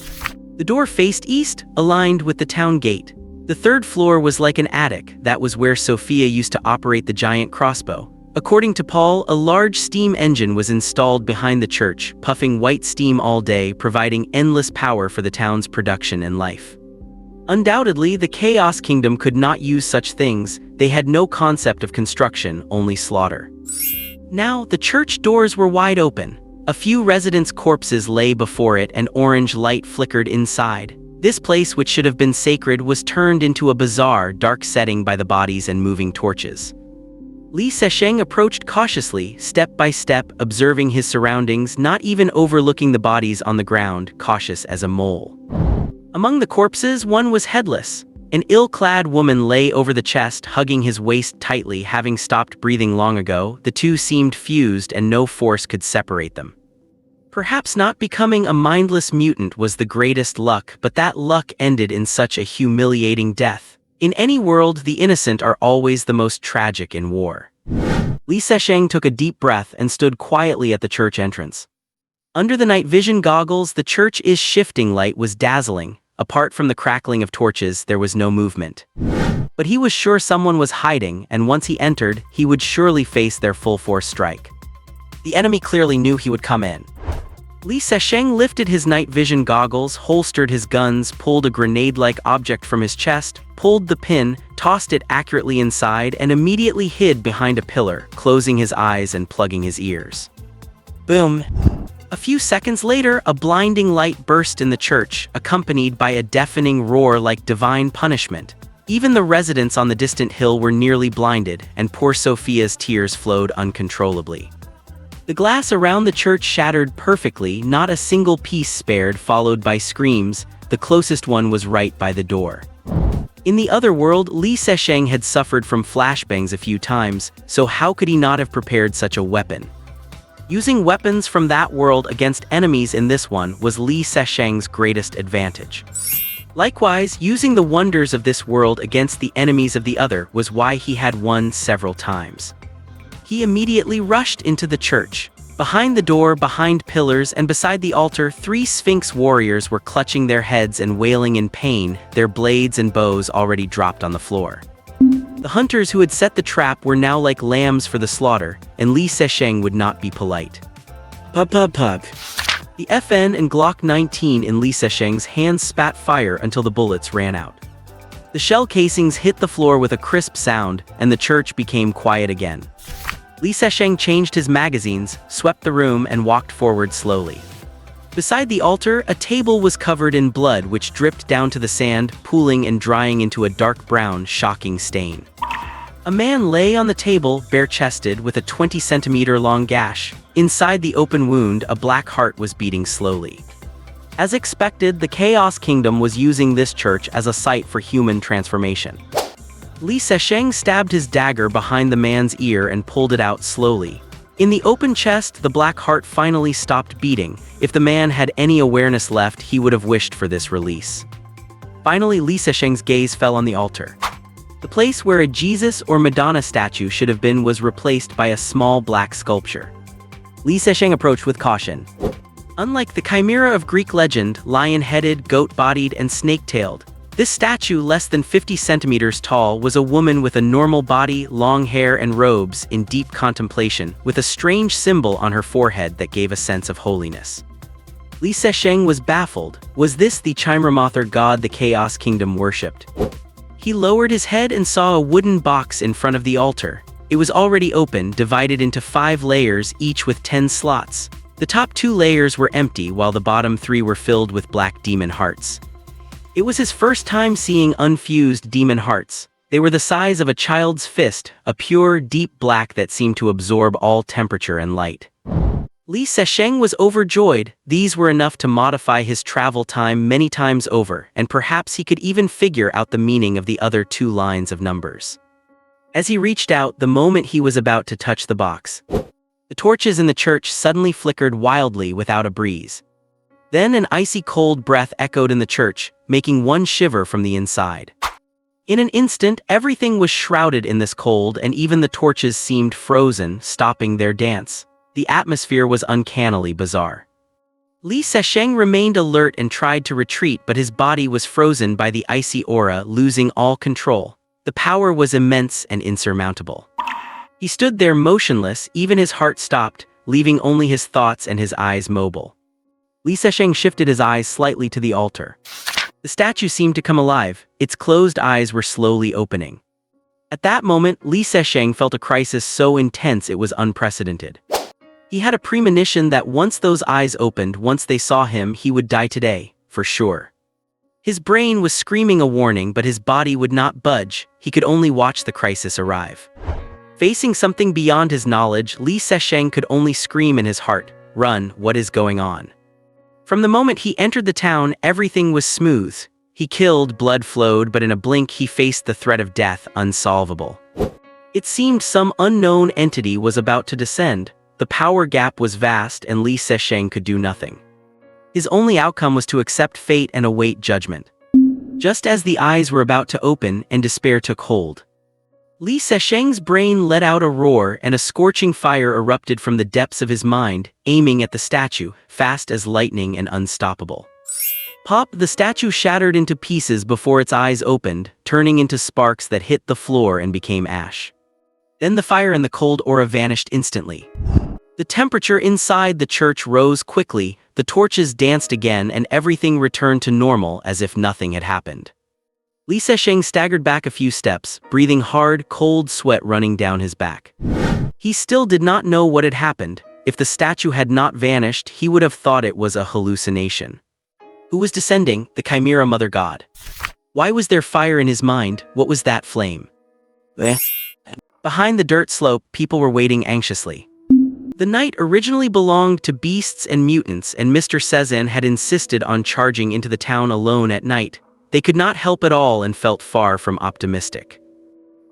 The door faced east, aligned with the town gate. The 3rd floor was like an attic. That was where Sophia used to operate the giant crossbow. According to Paul, a large steam engine was installed behind the church, puffing white steam all day, providing endless power for the town's production and life. Undoubtedly, the Chaos Kingdom could not use such things. They had no concept of construction, only slaughter. Now, the church doors were wide open. A few residents' corpses lay before it and orange light flickered inside. This place, which should have been sacred, was turned into a bizarre, dark setting by the bodies and moving torches. Li Sesheng approached cautiously, step by step, observing his surroundings, not even overlooking the bodies on the ground, cautious as a mole. Among the corpses, one was headless. An ill-clad woman lay over the chest, hugging his waist tightly, having stopped breathing long ago. The two seemed fused and no force could separate them. Perhaps not becoming a mindless mutant was the greatest luck, but that luck ended in such a humiliating death. In any world, the innocent are always the most tragic in war. Li Sesheng took a deep breath and stood quietly at the church entrance. Under the night vision goggles, the church's shifting light was dazzling. Apart from the crackling of torches, there was no movement. But he was sure someone was hiding, and once he entered, he would surely face their full-force strike. The enemy clearly knew he would come in. Li Sesheng lifted his night vision goggles, holstered his guns, pulled a grenade-like object from his chest, pulled the pin, tossed it accurately inside, and immediately hid behind a pillar, closing his eyes and plugging his ears. Boom! A few seconds later, a blinding light burst in the church, accompanied by a deafening roar like divine punishment. Even the residents on the distant hill were nearly blinded, and poor Sophia's tears flowed uncontrollably. The glass around the church shattered perfectly, not a single piece spared, followed by screams. The closest one was right by the door. In the other world, Li Sesheng had suffered from flashbangs a few times, so how could he not have prepared such a weapon? Using weapons from that world against enemies in this one was Li Sesheng's greatest advantage. Likewise, using the wonders of this world against the enemies of the other was why he had won several times. He immediately rushed into the church. Behind the door, behind pillars, and beside the altar, 3 Sphinx warriors were clutching their heads and wailing in pain, their blades and bows already dropped on the floor. The hunters who had set the trap were now like lambs for the slaughter, and Li Sesheng would not be polite. Pub. The FN and Glock 19 in Li Sesheng's hands spat fire until the bullets ran out. The shell casings hit the floor with a crisp sound, and the church became quiet again. Li Sesheng changed his magazines, swept the room, and walked forward slowly. Beside the altar, a table was covered in blood which dripped down to the sand, pooling and drying into a dark brown, shocking stain. A man lay on the table, bare-chested, with a 20-centimeter-long gash. Inside the open wound, a black heart was beating slowly. As expected, the Chaos Kingdom was using this church as a site for human transformation. Li Sesheng stabbed his dagger behind the man's ear and pulled it out slowly. In the open chest, the black heart finally stopped beating. If the man had any awareness left, he would have wished for this release. Finally, Li Sesheng's gaze fell on the altar. The place where a Jesus or Madonna statue should have been was replaced by a small black sculpture. Li Sesheng approached with caution. Unlike the chimera of Greek legend, lion-headed, goat-bodied, and snake-tailed, this statue, less than 50 centimeters tall, was a woman with a normal body, long hair, and robes, in deep contemplation, with a strange symbol on her forehead that gave a sense of holiness. Li Sesheng was baffled. Was this the Chimeramather god the Chaos Kingdom worshipped? He lowered his head and saw a wooden box in front of the altar. It was already open, divided into 5 layers, each with 10 slots. The top 2 layers were empty, while the bottom 3 were filled with black demon hearts. It was his first time seeing unfused demon hearts. They were the size of a child's fist, a pure, deep black that seemed to absorb all temperature and light. Li Sesheng was overjoyed. These were enough to modify his travel time many times over, and perhaps he could even figure out the meaning of the other 2 lines of numbers. As he reached out, the moment he was about to touch the box, the torches in the church suddenly flickered wildly without a breeze. Then an icy cold breath echoed in the church, making one shiver from the inside. In an instant, everything was shrouded in this cold, and even the torches seemed frozen, stopping their dance. The atmosphere was uncannily bizarre. Li Sesheng remained alert and tried to retreat, but his body was frozen by the icy aura, losing all control. The power was immense and insurmountable. He stood there motionless, even his heart stopped, leaving only his thoughts and his eyes mobile. Li Sesheng shifted his eyes slightly to the altar. The statue seemed to come alive, its closed eyes were slowly opening. At that moment, Li Sesheng felt a crisis so intense it was unprecedented. He had a premonition that once those eyes opened, once they saw him, he would die today, for sure. His brain was screaming a warning, but his body would not budge. He could only watch the crisis arrive. Facing something beyond his knowledge, Li Sesheng could only scream in his heart, "Run, what is going on?" From the moment he entered the town, everything was smooth. He killed, blood flowed, but in a blink he faced the threat of death, unsolvable. It seemed some unknown entity was about to descend. The power gap was vast and Li Sesheng could do nothing. His only outcome was to accept fate and await judgment. Just as the eyes were about to open and despair took hold, Li Sesheng's brain let out a roar and a scorching fire erupted from the depths of his mind, aiming at the statue, fast as lightning and unstoppable. Pop! The statue shattered into pieces before its eyes opened, turning into sparks that hit the floor and became ash. Then the fire and the cold aura vanished instantly. The temperature inside the church rose quickly, the torches danced again and everything returned to normal as if nothing had happened. Li Sesheng staggered back a few steps, breathing hard, cold sweat running down his back. He still did not know what had happened. If the statue had not vanished, he would have thought it was a hallucination. Who was descending? The Chimera Mother God. Why was there fire in his mind? What was that flame? Behind the dirt slope, people were waiting anxiously. The night originally belonged to beasts and mutants, and Mr. Sezen had insisted on charging into the town alone at night. They could not help at all and felt far from optimistic.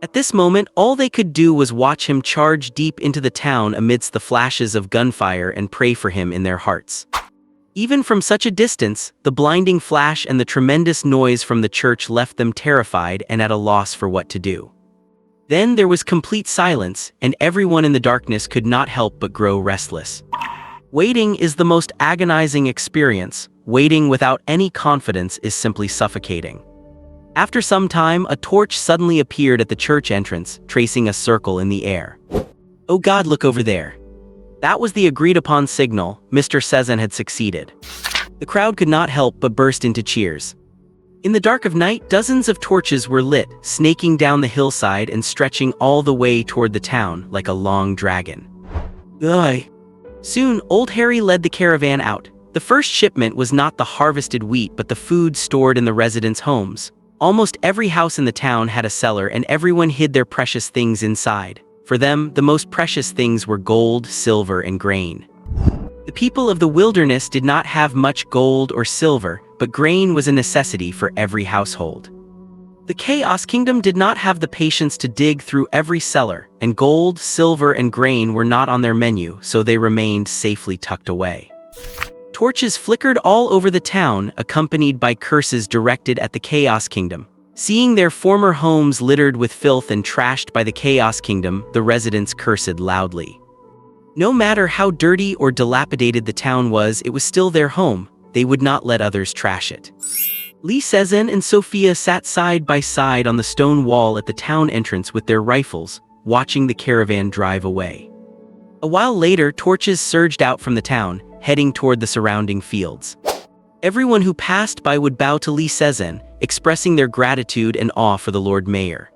At this moment, all they could do was watch him charge deep into the town amidst the flashes of gunfire and pray for him in their hearts. Even from such a distance, the blinding flash and the tremendous noise from the church left them terrified and at a loss for what to do. Then there was complete silence, and everyone in the darkness could not help but grow restless. Waiting is the most agonizing experience. Waiting without any confidence is simply suffocating. After some time, a torch suddenly appeared at the church entrance, tracing a circle in the air. "Oh God, look over there." That was the agreed-upon signal. Mr. Sezen had succeeded. The crowd could not help but burst into cheers. In the dark of night, dozens of torches were lit, snaking down the hillside and stretching all the way toward the town like a long dragon. Ugh. Soon, Old Harry led the caravan out. The first shipment was not the harvested wheat but the food stored in the residents' homes. Almost every house in the town had a cellar and everyone hid their precious things inside. For them, the most precious things were gold, silver, and grain. The people of the wilderness did not have much gold or silver, but grain was a necessity for every household. The Chaos Kingdom did not have the patience to dig through every cellar, and gold, silver, and grain were not on their menu, so they remained safely tucked away. Torches flickered all over the town, accompanied by curses directed at the Chaos Kingdom. Seeing their former homes littered with filth and trashed by the Chaos Kingdom, the residents cursed loudly. No matter how dirty or dilapidated the town was, it was still their home. They would not let others trash it. Li Sezen and Sophia sat side by side on the stone wall at the town entrance with their rifles, watching the caravan drive away. A while later, torches surged out from the town, heading toward the surrounding fields. Everyone who passed by would bow to Li Sezen, expressing their gratitude and awe for the Lord Mayor.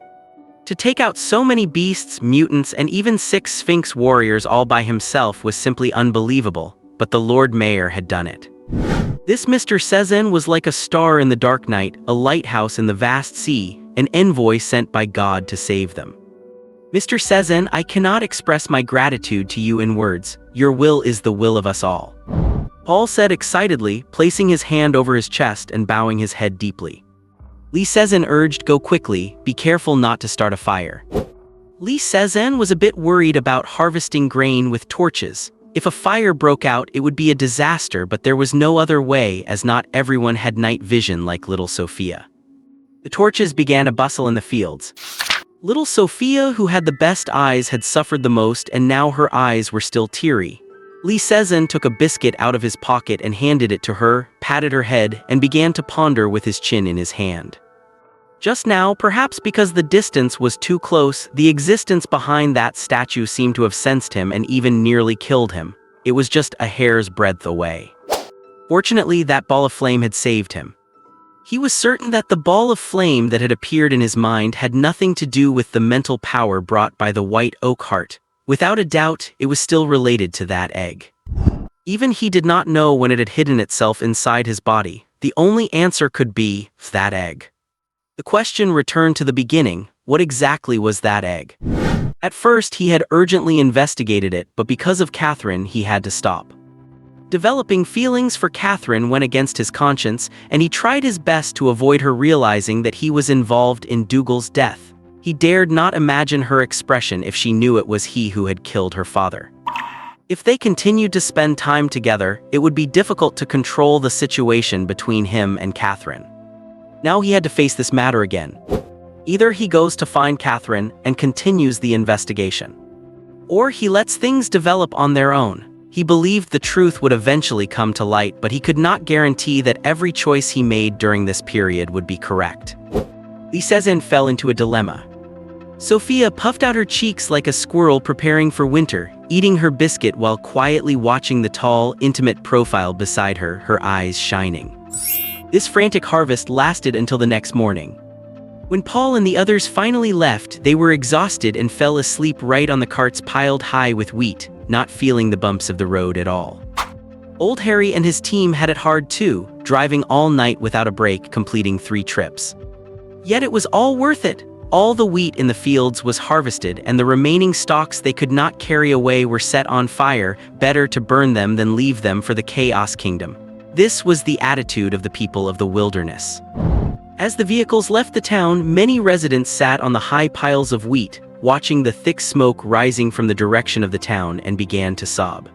To take out so many beasts, mutants, and even 6 Sphinx warriors all by himself was simply unbelievable, but the Lord Mayor had done it. This Mr. Sezen was like a star in the dark night, a lighthouse in the vast sea, an envoy sent by God to save them. Mr. Sezen, I cannot express my gratitude to you in words. Your will is the will of us all. Paul said excitedly, placing his hand over his chest and bowing his head deeply. Li Sezen urged, go quickly, be careful not to start a fire. Li Sezen was a bit worried about harvesting grain with torches. If a fire broke out, it would be a disaster, but there was no other way as not everyone had night vision like little Sophia. The torches began to bustle in the fields. Little Sophia, who had the best eyes, had suffered the most and now her eyes were still teary. Li Sezen took a biscuit out of his pocket and handed it to her, patted her head, and began to ponder with his chin in his hand. Just now, perhaps because the distance was too close, the existence behind that statue seemed to have sensed him and even nearly killed him. It was just a hair's breadth away. Fortunately, that ball of flame had saved him. He was certain that the ball of flame that had appeared in his mind had nothing to do with the mental power brought by the white oak heart. Without a doubt, it was still related to that egg. Even he did not know when it had hidden itself inside his body. The only answer could be, that egg. The question returned to the beginning, what exactly was that egg? At first he had urgently investigated it, but because of Catherine he had to stop. Developing feelings for Catherine went against his conscience, and he tried his best to avoid her realizing that he was involved in Dougal's death. He dared not imagine her expression if she knew it was he who had killed her father. If they continued to spend time together, it would be difficult to control the situation between him and Catherine. Now he had to face this matter again. Either he goes to find Catherine and continues the investigation, or he lets things develop on their own. He believed the truth would eventually come to light, but he could not guarantee that every choice he made during this period would be correct. Li Sezhen fell into a dilemma. Sophia puffed out her cheeks like a squirrel preparing for winter, eating her biscuit while quietly watching the tall, intimate profile beside her, her eyes shining. This frantic harvest lasted until the next morning. When Paul and the others finally left, they were exhausted and fell asleep right on the carts piled high with wheat, not feeling the bumps of the road at all. Old Harry and his team had it hard too, driving all night without a break, completing 3 trips. Yet it was all worth it. All the wheat in the fields was harvested, and the remaining stalks they could not carry away were set on fire. Better to burn them than leave them for the Chaos Kingdom. This was the attitude of the people of the wilderness. As the vehicles left the town, many residents sat on the high piles of wheat, watching the thick smoke rising from the direction of the town, and began to sob.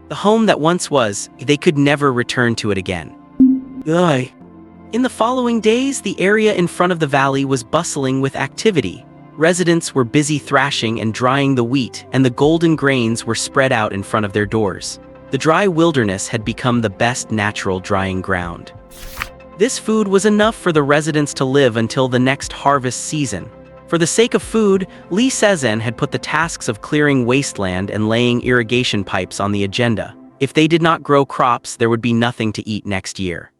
The home that once was, they could never return to it again. Ugh. In the following days, the area in front of the valley was bustling with activity. Residents were busy thrashing and drying the wheat, and the golden grains were spread out in front of their doors. The dry wilderness had become the best natural drying ground. This food was enough for the residents to live until the next harvest season. For the sake of food, Li Sezhen had put the tasks of clearing wasteland and laying irrigation pipes on the agenda. If they did not grow crops, there would be nothing to eat next year.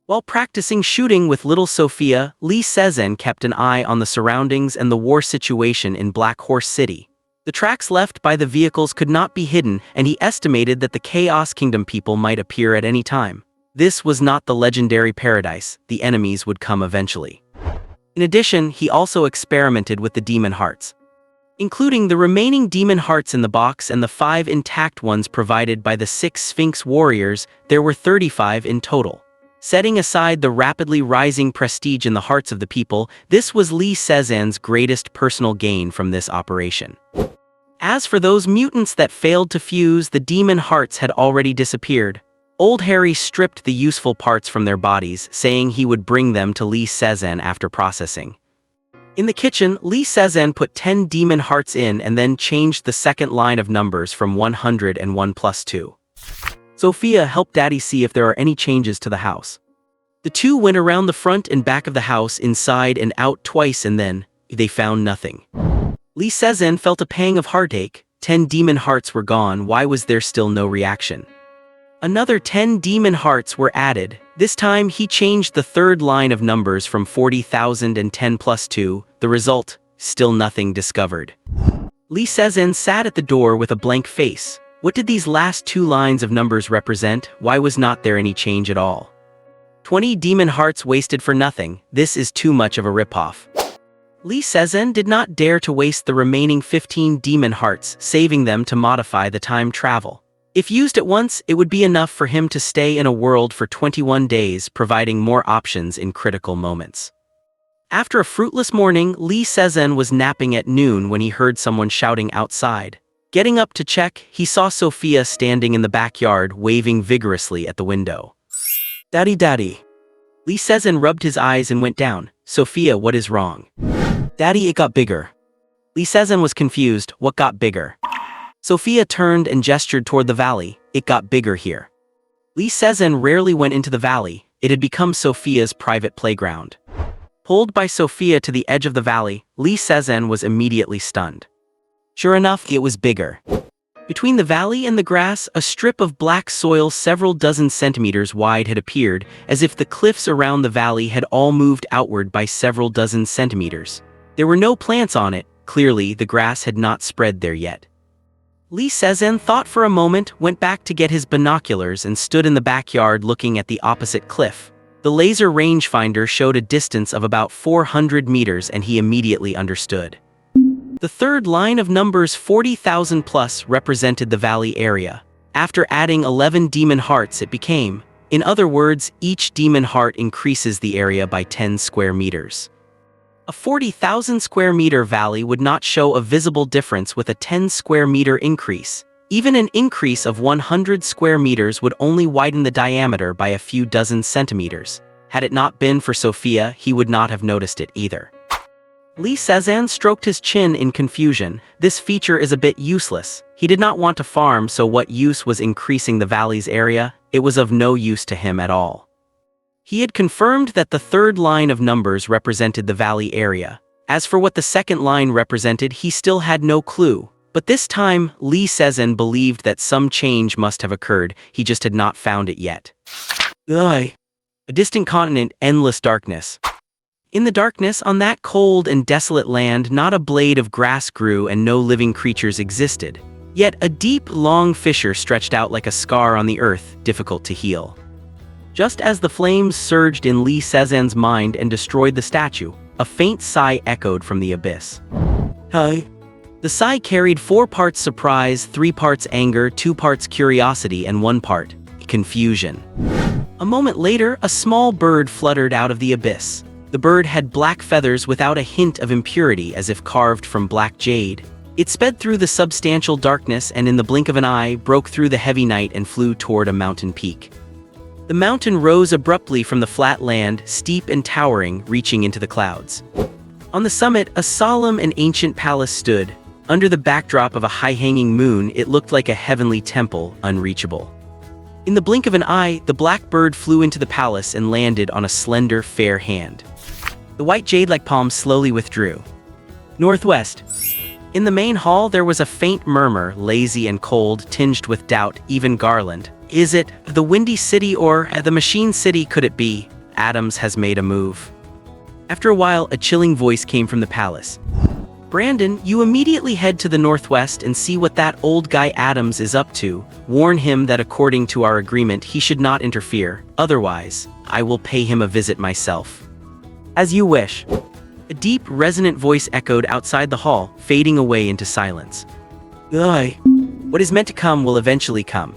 While practicing shooting with little Sophia, Li Sezhen kept an eye on the surroundings and the war situation in Black Horse City. The tracks left by the vehicles could not be hidden, and he estimated that the Chaos Kingdom people might appear at any time. This was not the legendary paradise. The enemies would come eventually. In addition, he also experimented with the demon hearts. Including the remaining demon hearts in the box and the 5 intact ones provided by the 6 Sphinx warriors, there were 35 in total. Setting aside the rapidly rising prestige in the hearts of the people, this was Li Sezhen's greatest personal gain from this operation. As for those mutants that failed to fuse, the demon hearts had already disappeared. Old Harry stripped the useful parts from their bodies, saying he would bring them to Li Sezhen after processing. In the kitchen, Li Sezhen put 10 demon hearts in and then changed the second line of numbers from 101 plus 2. Sophia helped Daddy see if there are any changes to the house. The two went around the front and back of the house, inside and out twice, and then they found nothing. Li Sezhen felt a pang of heartache. 10 demon hearts were gone. Why was there still no reaction? Another 10 demon hearts were added. This time he changed the third line of numbers from 40,010 plus 2. The result, still nothing discovered. Li Sezhen sat at the door with a blank face. What did these last 2 lines of numbers represent? Why was not there any change at all? 20 demon hearts wasted for nothing. This is too much of a ripoff. Li Sezhen did not dare to waste the remaining 15 demon hearts, saving them to modify the time travel. If used at once, it would be enough for him to stay in a world for 21 days, providing more options in critical moments. After a fruitless morning, Li Sezhen was napping at noon when he heard someone shouting outside. Getting up to check, he saw Sophia standing in the backyard, waving vigorously at the window. Daddy, Daddy. Li Sezhen rubbed his eyes and went down. Sophia, what is wrong? Daddy, it got bigger. Li Sezhen was confused. What got bigger? Sophia turned and gestured toward the valley. It got bigger here. Li Sezhen rarely went into the valley. It had become Sophia's private playground. Pulled by Sophia to the edge of the valley, Li Sezhen was immediately stunned. Sure enough, it was bigger. Between the valley and the grass, a strip of black soil several dozen centimeters wide had appeared, as if the cliffs around the valley had all moved outward by several dozen centimeters. There were no plants on it. Clearly, the grass had not spread there yet. Lee Sezen thought for a moment, went back to get his binoculars and stood in the backyard looking at the opposite cliff. The laser rangefinder showed a distance of about 400 meters and he immediately understood. The third line of numbers 40,000 plus represented the valley area. After adding 11 demon hearts it became, in other words, each demon heart increases the area by 10 square meters. A 40,000 square meter valley would not show a visible difference with a 10 square meter increase. Even an increase of 100 square meters would only widen the diameter by a few dozen centimeters. Had it not been for Sophia, he would not have noticed it either. Lee Sezen stroked his chin in confusion. This feature is a bit useless. He did not want to farm, so what use was increasing the valley's area? It was of no use to him at all. He had confirmed that the third line of numbers represented the valley area. As for what the second line represented, he still had no clue. But this time, Lee Sezen believed that some change must have occurred, he just had not found it yet. Ugh. A distant continent, endless darkness. In the darkness, on that cold and desolate land, not a blade of grass grew and no living creatures existed. Yet a deep, long fissure stretched out like a scar on the earth, difficult to heal. Just as the flames surged in Lee Sezen's mind and destroyed the statue, a faint sigh echoed from the abyss. Hi. The sigh carried 4 parts surprise, 3 parts anger, 2 parts curiosity, and 1 part confusion. A moment later, a small bird fluttered out of the abyss. The bird had black feathers without a hint of impurity, as if carved from black jade. It sped through the substantial darkness and in the blink of an eye broke through the heavy night and flew toward a mountain peak. The mountain rose abruptly from the flat land, steep and towering, reaching into the clouds. On the summit, a solemn and ancient palace stood. Under the backdrop of a high-hanging moon, it looked like a heavenly temple, unreachable. In the blink of an eye, the black bird flew into the palace and landed on a slender, fair hand. The white jade-like palm slowly withdrew. Northwest. In the main hall there was a faint murmur, lazy and cold, tinged with doubt, even Garland. Is it the Windy City or the Machine City? Could it be? Adams has made a move. After a while, a chilling voice came from the palace. Brandon, you immediately head to the northwest and see what that old guy Adams is up to. Warn him that according to our agreement he should not interfere. Otherwise, I will pay him a visit myself. As you wish. A deep, resonant voice echoed outside the hall, fading away into silence. Ugh. What is meant to come will eventually come.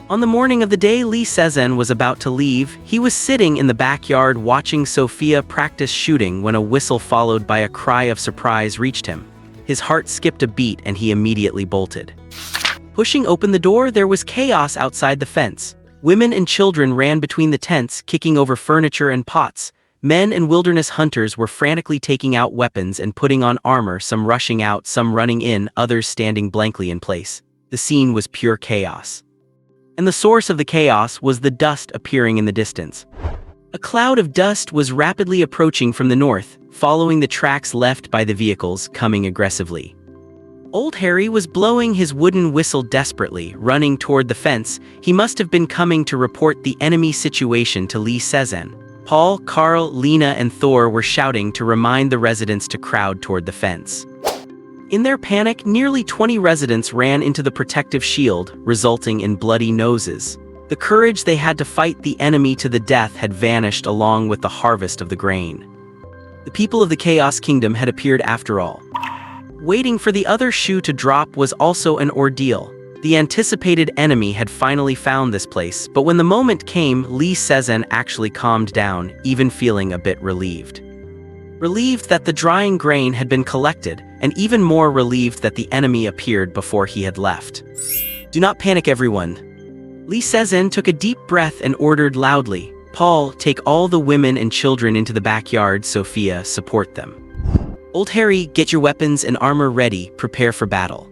On the morning of the day Lee Sezen was about to leave, he was sitting in the backyard watching Sophia practice shooting when a whistle followed by a cry of surprise reached him. His heart skipped a beat and he immediately bolted. Pushing open the door, there was chaos outside the fence. Women and children ran between the tents, kicking over furniture and pots. Men and wilderness hunters were frantically taking out weapons and putting on armor, some rushing out, some running in, others standing blankly in place. The scene was pure chaos. And the source of the chaos was the dust appearing in the distance. A cloud of dust was rapidly approaching from the north, following the tracks left by the vehicles, coming aggressively. Old Harry was blowing his wooden whistle desperately, running toward the fence. He must have been coming to report the enemy situation to Lee Sezen. Paul, Carl, Lena, and Thor were shouting to remind the residents to crowd toward the fence. In their panic, nearly 20 residents ran into the protective shield, resulting in bloody noses. The courage they had to fight the enemy to the death had vanished along with the harvest of the grain. The people of the Chaos Kingdom had appeared after all. Waiting for the other shoe to drop was also an ordeal. The anticipated enemy had finally found this place, but when the moment came, Lee Sezen actually calmed down, even feeling a bit relieved. Relieved that the drying grain had been collected, and even more relieved that the enemy appeared before he had left. Do not panic, everyone. Lee Sezen took a deep breath and ordered loudly, Paul, take all the women and children into the backyard. Sophia, support them. Old Harry, get your weapons and armor ready, prepare for battle.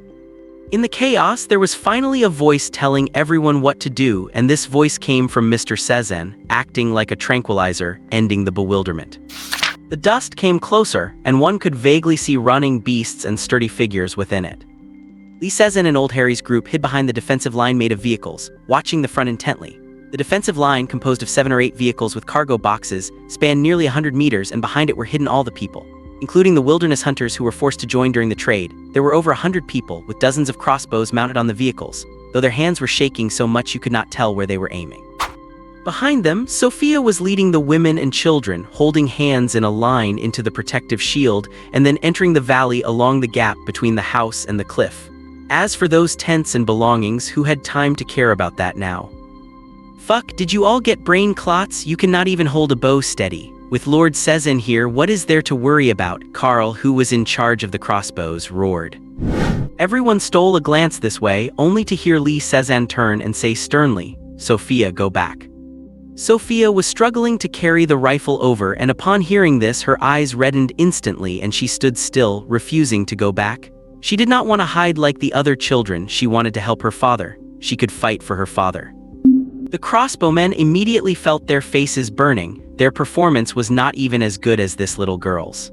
In the chaos, there was finally a voice telling everyone what to do, and this voice came from Mr. Sezen, acting like a tranquilizer, ending the bewilderment. The dust came closer, and one could vaguely see running beasts and sturdy figures within it. Lee Sezin and Old Harry's group hid behind the defensive line made of vehicles, watching the front intently. The defensive line, composed of 7 or 8 vehicles with cargo boxes, spanned nearly 100 meters, and behind it were hidden all the people, including the wilderness hunters who were forced to join during the trade. There were over 100 people, with dozens of crossbows mounted on the vehicles, though their hands were shaking so much you could not tell where they were aiming. Behind them, Sophia was leading the women and children, holding hands in a line into the protective shield, and then entering the valley along the gap between the house and the cliff. As for those tents and belongings, who had time to care about that now? Fuck, did you all get brain clots? You cannot even hold a bow steady. With Lord Sezin here, what is there to worry about? Carl, who was in charge of the crossbows, roared. Everyone stole a glance this way, only to hear Lee Sezin turn and say sternly, "Sophia, go back." Sophia was struggling to carry the rifle over, and upon hearing this, her eyes reddened instantly and she stood still, refusing to go back. She did not want to hide like the other children. She wanted to help her father. She could fight for her father. The crossbowmen immediately felt their faces burning. Their performance was not even as good as this little girl's.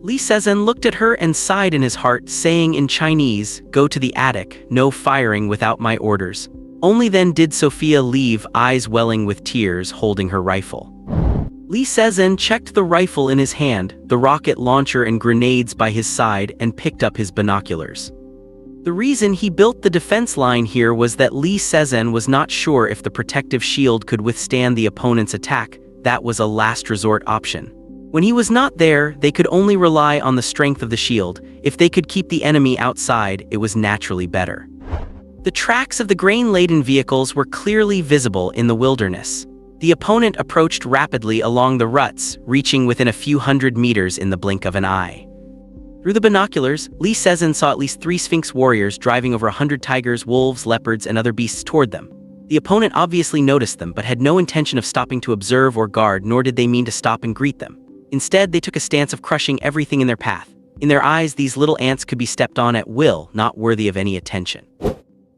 Lee Sezin looked at her and sighed in his heart, saying in Chinese, "Go to the attic, no firing without my orders." Only then did Sophia leave, eyes welling with tears, holding her rifle. Lee Sezin checked the rifle in his hand, the rocket launcher and grenades by his side, and picked up his binoculars. The reason he built the defense line here was that Lee Sezin was not sure if the protective shield could withstand the opponent's attack. That was a last resort option. When he was not there, they could only rely on the strength of the shield. If they could keep the enemy outside, it was naturally better. The tracks of the grain-laden vehicles were clearly visible in the wilderness. The opponent approached rapidly along the ruts, reaching within a few hundred meters in the blink of an eye. Through the binoculars, Lee Sezin saw at least 3 Sphinx warriors driving over 100 tigers, wolves, leopards, and other beasts toward them. The opponent obviously noticed them but had no intention of stopping to observe or guard, nor did they mean to stop and greet them. Instead, they took a stance of crushing everything in their path. In their eyes, these little ants could be stepped on at will, not worthy of any attention.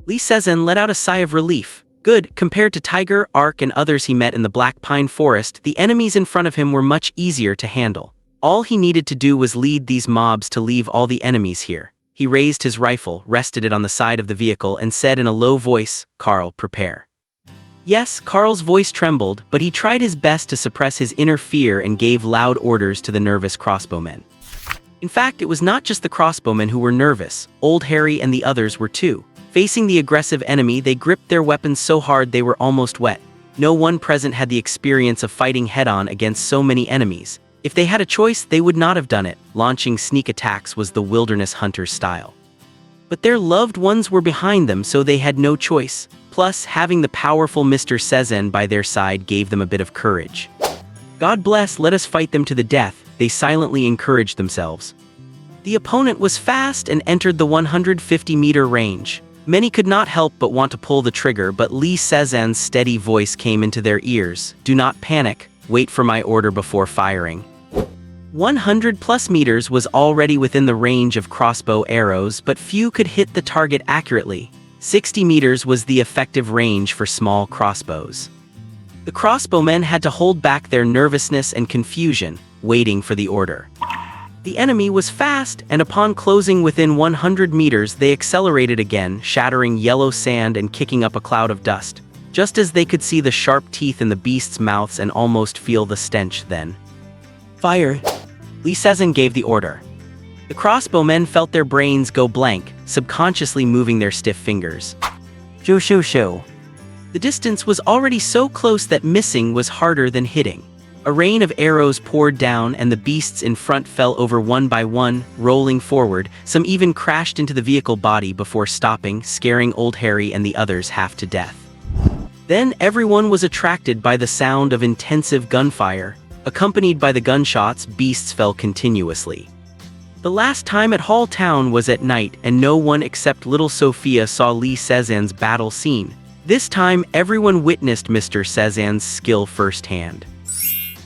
Lee Sezin let out a sigh of relief. Good, compared to Tiger, Ark, and others he met in the Black Pine Forest, the enemies in front of him were much easier to handle. All he needed to do was lead these mobs to leave all the enemies here. He raised his rifle, rested it on the side of the vehicle, and said in a low voice, "Carl, prepare." Yes, Carl's voice trembled, but he tried his best to suppress his inner fear and gave loud orders to the nervous crossbowmen. In fact, it was not just the crossbowmen who were nervous. Old Harry and the others were too. Facing the aggressive enemy, they gripped their weapons so hard they were almost wet. No one present had the experience of fighting head-on against so many enemies. If they had a choice, they would not have done it. Launching sneak attacks was the wilderness hunter's style. But their loved ones were behind them, so they had no choice. Plus, having the powerful Mr. Sezin by their side gave them a bit of courage. "God bless, let us fight them to the death," they silently encouraged themselves. The opponent was fast and entered the 150-meter range. Many could not help but want to pull the trigger, but Lee Sezin's steady voice came into their ears. "Do not panic, wait for my order before firing." 100+ meters was already within the range of crossbow arrows, but few could hit the target accurately. 60 meters was the effective range for small crossbows. The crossbowmen had to hold back their nervousness and confusion, waiting for the order. The enemy was fast, and upon closing within 100 meters they accelerated again, shattering yellow sand and kicking up a cloud of dust. Just as they could see the sharp teeth in the beasts' mouths and almost feel the stench then. "Fire!" Lee Sezin gave the order. The crossbowmen felt their brains go blank, subconsciously moving their stiff fingers. Shoo shoo shoo. The distance was already so close that missing was harder than hitting. A rain of arrows poured down and the beasts in front fell over one by one, rolling forward. Some even crashed into the vehicle body before stopping, scaring Old Harry and the others half to death. Then everyone was attracted by the sound of intensive gunfire. Accompanied by the gunshots, beasts fell continuously. The last time at Hall Town was at night, and no one except little Sophia saw Lee Sezin's battle scene. This time, everyone witnessed Mr. Sezin's skill firsthand.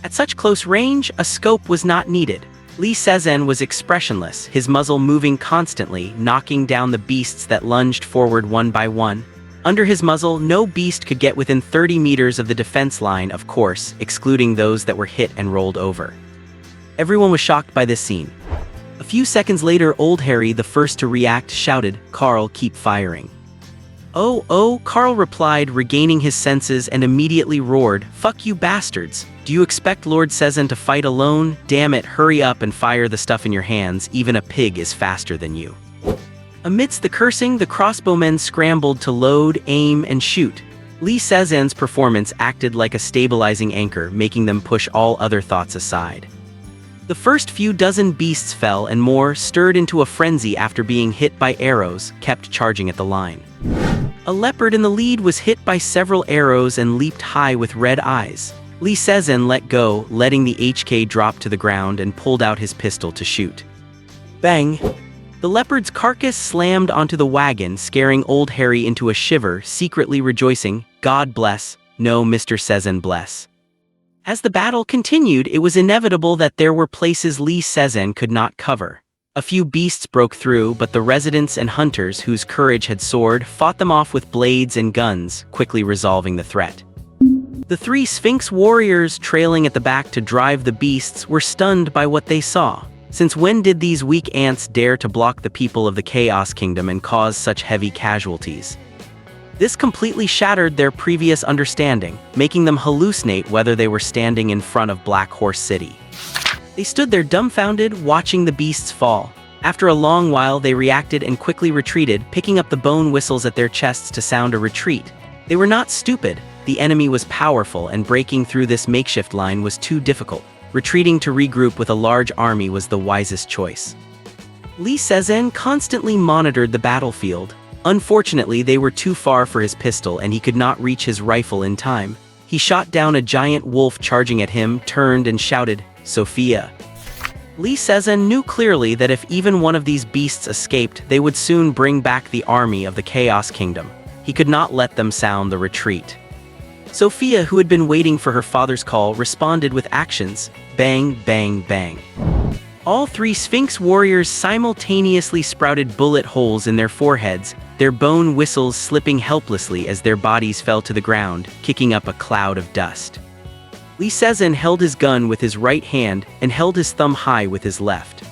At such close range, a scope was not needed. Lee Sezin was expressionless, his muzzle moving constantly, knocking down the beasts that lunged forward one by one. Under his muzzle, no beast could get within 30 meters of the defense line, of course, excluding those that were hit and rolled over. Everyone was shocked by this scene. A few seconds later, old Harry, the first to react, shouted, "Carl, keep firing." Oh, Carl replied, regaining his senses, and immediately roared, "Fuck you bastards! Do you expect Lord Sezin to fight alone? Damn it, hurry up and fire the stuff in your hands, even a pig is faster than you." Amidst the cursing, the crossbowmen scrambled to load, aim, and shoot. Lee Sezin's performance acted like a stabilizing anchor, making them push all other thoughts aside. The first few dozen beasts fell, and more, stirred into a frenzy after being hit by arrows, kept charging at the line. A leopard in the lead was hit by several arrows and leaped high with red eyes. Lee Sezin let go, letting the HK drop to the ground, and pulled out his pistol to shoot. Bang! The leopard's carcass slammed onto the wagon, scaring old Harry into a shiver, secretly rejoicing, "God bless, no Mr. Sezin bless." As the battle continued, it was inevitable that there were places Lee Sezin could not cover. A few beasts broke through, but the residents and hunters, whose courage had soared, fought them off with blades and guns, quickly resolving the threat. The three Sphinx warriors trailing at the back to drive the beasts were stunned by what they saw. Since when did these weak ants dare to block the people of the Chaos Kingdom and cause such heavy casualties? This completely shattered their previous understanding, making them hallucinate whether they were standing in front of Black Horse City. They stood there dumbfounded, watching the beasts fall. After a long while, they reacted and quickly retreated, picking up the bone whistles at their chests to sound a retreat. They were not stupid. The enemy was powerful, and breaking through this makeshift line was too difficult. Retreating to regroup with a large army was the wisest choice. Lee Sezin constantly monitored the battlefield. Unfortunately, they were too far for his pistol, and he could not reach his rifle in time. He shot down a giant wolf charging at him, turned and shouted, "Sophia." Lee Sezin knew clearly that if even one of these beasts escaped, they would soon bring back the army of the Chaos Kingdom. He could not let them sound the retreat. Sophia, who had been waiting for her father's call, responded with actions. Bang, bang, bang. All three Sphinx warriors simultaneously sprouted bullet holes in their foreheads, their bone whistles slipping helplessly as their bodies fell to the ground, kicking up a cloud of dust. Lee Sezin held his gun with his right hand and held his thumb high with his left.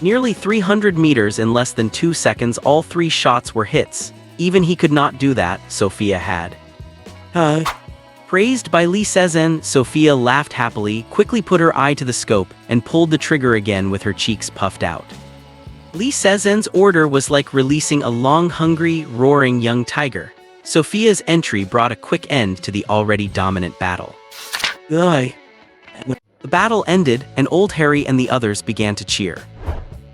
Nearly 300 meters in less than 2 seconds, all three shots were hits. Even he could not do that, Sophia had. Praised by Lee Sezin, Sophia laughed happily, quickly put her eye to the scope, and pulled the trigger again with her cheeks puffed out. Lee Sezin's order was like releasing a long, hungry, roaring young tiger. Sophia's entry brought a quick end to the already dominant battle. The battle ended, and old Harry and the others began to cheer.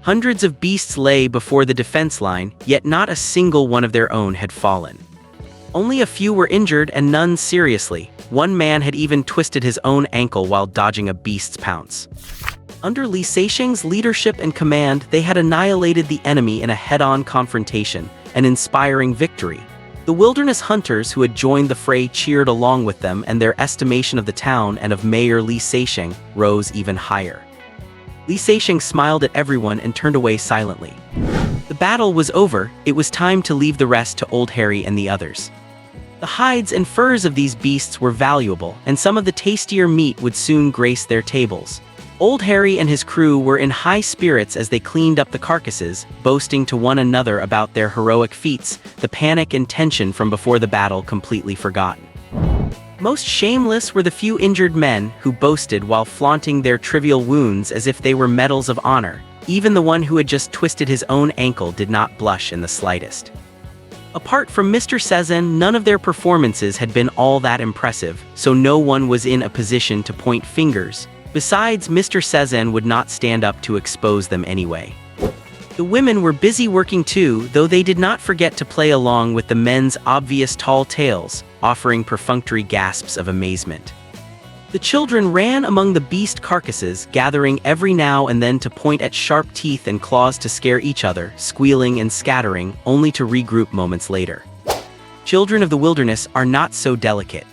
Hundreds of beasts lay before the defense line, yet not a single one of their own had fallen. Only a few were injured, and none seriously. One man had even twisted his own ankle while dodging a beast's pounce. Under Li Seixing's leadership and command, they had annihilated the enemy in a head-on confrontation, an inspiring victory. The wilderness hunters who had joined the fray cheered along with them, and their estimation of the town and of Mayor Li Seixing rose even higher. Li Seixing smiled at everyone and turned away silently. The battle was over. It was time to leave the rest to old Harry and the others. The hides and furs of these beasts were valuable, and some of the tastier meat would soon grace their tables. Old Harry and his crew were in high spirits as they cleaned up the carcasses, boasting to one another about their heroic feats, the panic and tension from before the battle completely forgotten. Most shameless were the few injured men who boasted while flaunting their trivial wounds as if they were medals of honor. Even the one who had just twisted his own ankle did not blush in the slightest. Apart from Mr. Sezin, none of their performances had been all that impressive, so no one was in a position to point fingers. Besides, Mr. Sezin would not stand up to expose them anyway. The women were busy working too, though they did not forget to play along with the men's obvious tall tales, offering perfunctory gasps of amazement. The children ran among the beast carcasses, gathering every now and then to point at sharp teeth and claws to scare each other, squealing and scattering, only to regroup moments later. Children of the wilderness are not so delicate.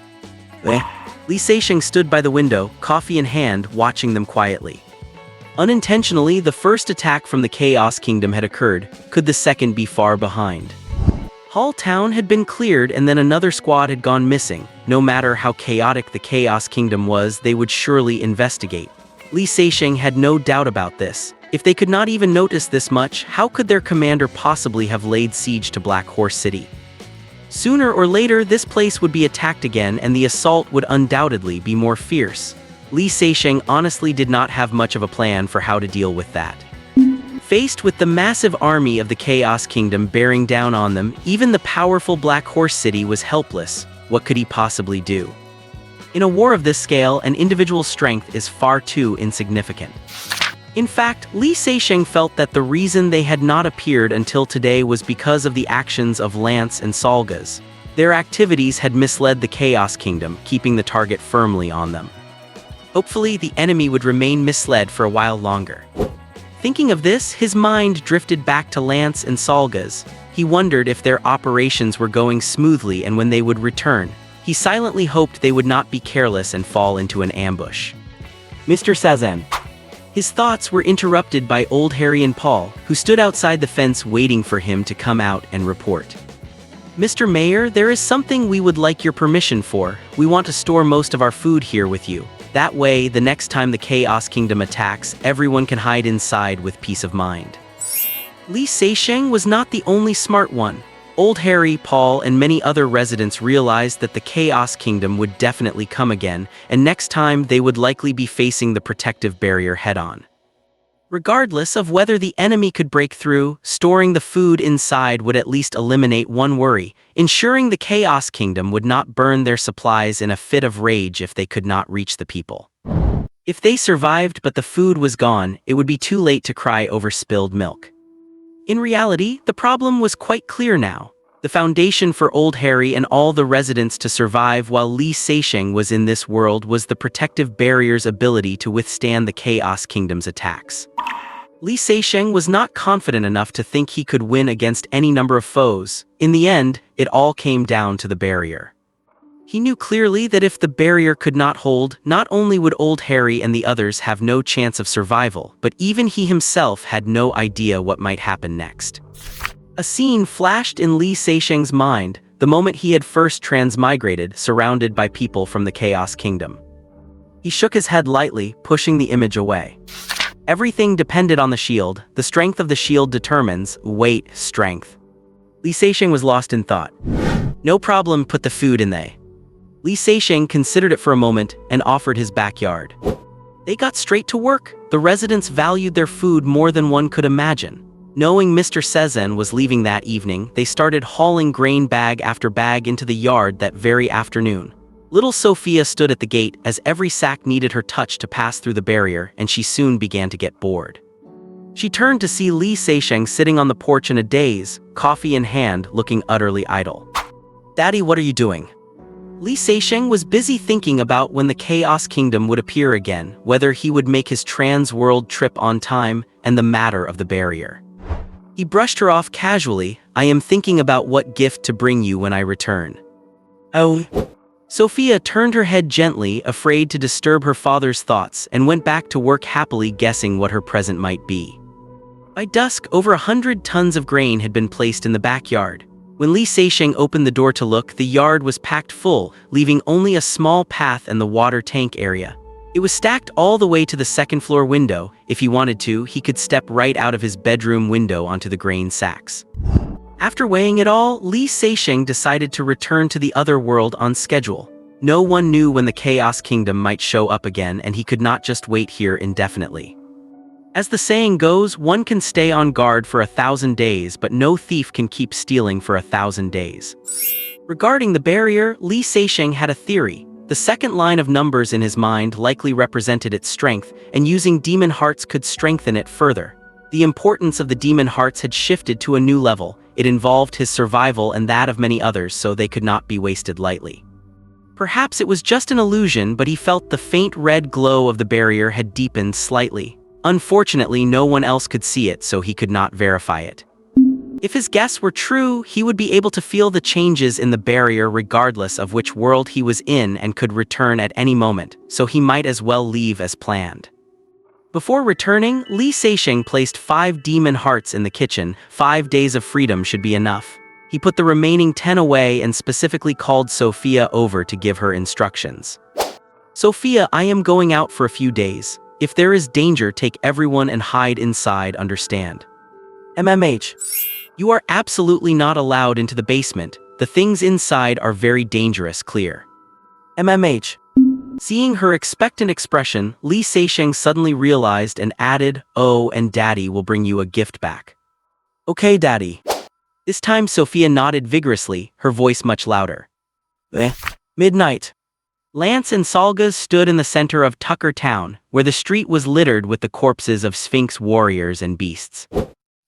Li Seixing stood by the window, coffee in hand, watching them quietly. Unintentionally, the first attack from the Chaos Kingdom had occurred. Could the second be far behind? Hall Town had been cleared, and then another squad had gone missing. No matter how chaotic the Chaos Kingdom was, they would surely investigate. Li Seixing had no doubt about this. If they could not even notice this much, how could their commander possibly have laid siege to Black Horse City? Sooner or later, this place would be attacked again, and the assault would undoubtedly be more fierce. Li Seixing honestly did not have much of a plan for how to deal with that. Faced with the massive army of the Chaos Kingdom bearing down on them, even the powerful Black Horse City was helpless. What could he possibly do? In a war of this scale, an individual's strength is far too insignificant. In fact, Li Seixing felt that the reason they had not appeared until today was because of the actions of Lance and Salgas. Their activities had misled the Chaos Kingdom, keeping the target firmly on them. Hopefully, the enemy would remain misled for a while longer. Thinking of this, his mind drifted back to Lance and Salgas. He wondered if their operations were going smoothly and when they would return. He silently hoped they would not be careless and fall into an ambush. Mr. Sazan. His thoughts were interrupted by Old Harry and Paul, who stood outside the fence waiting for him to come out and report. Mr. Mayor, there is something we would like your permission for. We want to store most of our food here with you. That way, the next time the Chaos Kingdom attacks, everyone can hide inside with peace of mind. Li Seixing was not the only smart one. Old Harry, Paul, and many other residents realized that the Chaos Kingdom would definitely come again, and next time they would likely be facing the protective barrier head-on. Regardless of whether the enemy could break through, storing the food inside would at least eliminate one worry, ensuring the Chaos Kingdom would not burn their supplies in a fit of rage if they could not reach the people. If they survived but the food was gone, it would be too late to cry over spilled milk. In reality, the problem was quite clear now. The foundation for Old Harry and all the residents to survive while Li Seixing was in this world was the protective barrier's ability to withstand the Chaos Kingdom's attacks. Li Seixing was not confident enough to think he could win against any number of foes. In the end, it all came down to the barrier. He knew clearly that if the barrier could not hold, not only would Old Harry and the others have no chance of survival, but even he himself had no idea what might happen next. A scene flashed in Li Seixing's mind, the moment he had first transmigrated, surrounded by people from the Chaos Kingdom. He shook his head lightly, pushing the image away. Everything depended on the shield. The strength of the shield determines weight, strength. Li Seixing was lost in thought. No problem, put the food in there. Li Seixing considered it for a moment and offered his backyard. They got straight to work. The residents valued their food more than one could imagine. Knowing Mr. Sezan was leaving that evening, they started hauling grain bag after bag into the yard that very afternoon. Little Sophia stood at the gate as every sack needed her touch to pass through the barrier, and she soon began to get bored. She turned to see Li Seixing sitting on the porch in a daze, coffee in hand, looking utterly idle. "Daddy, what are you doing?" Li Seixing was busy thinking about when the Chaos Kingdom would appear again, whether he would make his trans-world trip on time, and the matter of the barrier. He brushed her off casually. "I am thinking about what gift to bring you when I return." "Oh." Sophia turned her head gently, afraid to disturb her father's thoughts, and went back to work happily guessing what her present might be. By dusk, over 100 tons of grain had been placed in the backyard. When Li Seixing opened the door to look, the yard was packed full, leaving only a small path and the water tank area. It was stacked all the way to the second-floor window. If he wanted to, he could step right out of his bedroom window onto the grain sacks. After weighing it all, Li Seixing decided to return to the other world on schedule. No one knew when the Chaos Kingdom might show up again, and he could not just wait here indefinitely. As the saying goes, one can stay on guard for 1,000 days, but no thief can keep stealing for 1,000 days. Regarding the barrier, Li Seixing had a theory. The second line of numbers in his mind likely represented its strength, and using demon hearts could strengthen it further. The importance of the demon hearts had shifted to a new level. It involved his survival and that of many others, so they could not be wasted lightly. Perhaps it was just an illusion, but he felt the faint red glow of the barrier had deepened slightly. Unfortunately, no one else could see it, so he could not verify it. If his guess were true, he would be able to feel the changes in the barrier regardless of which world he was in and could return at any moment, so he might as well leave as planned. Before returning, Li Seixing placed 5 demon hearts in the kitchen. 5 days of freedom should be enough. He put the remaining 10 away and specifically called Sophia over to give her instructions. "Sophia, I am going out for a few days. If there is danger, take everyone and hide inside, understand? MMH. You are absolutely not allowed into the basement. The things inside are very dangerous, clear. MMH. Seeing her expectant expression, Li Seixing suddenly realized and added, "Oh, and Daddy will bring you a gift back." "Okay, Daddy." This time Sophia nodded vigorously, her voice much louder. Midnight. Lance and Salgas stood in the center of Tucker Town, where the street was littered with the corpses of Sphinx warriors and beasts.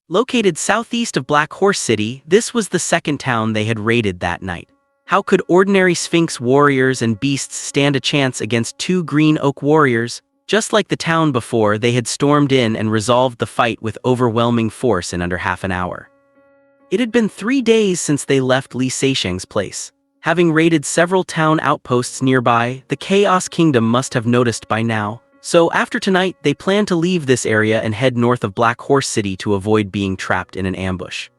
Located southeast of Black Horse City, this was the second town they had raided that night. How could ordinary Sphinx warriors and beasts stand a chance against two Green Oak warriors? Just like the town before, they had stormed in and resolved the fight with overwhelming force in under half an hour. It had been 3 days since they left Li Seixing's place. Having raided several town outposts nearby, the Chaos Kingdom must have noticed by now. So after tonight, they plan to leave this area and head north of Black Horse City to avoid being trapped in an ambush.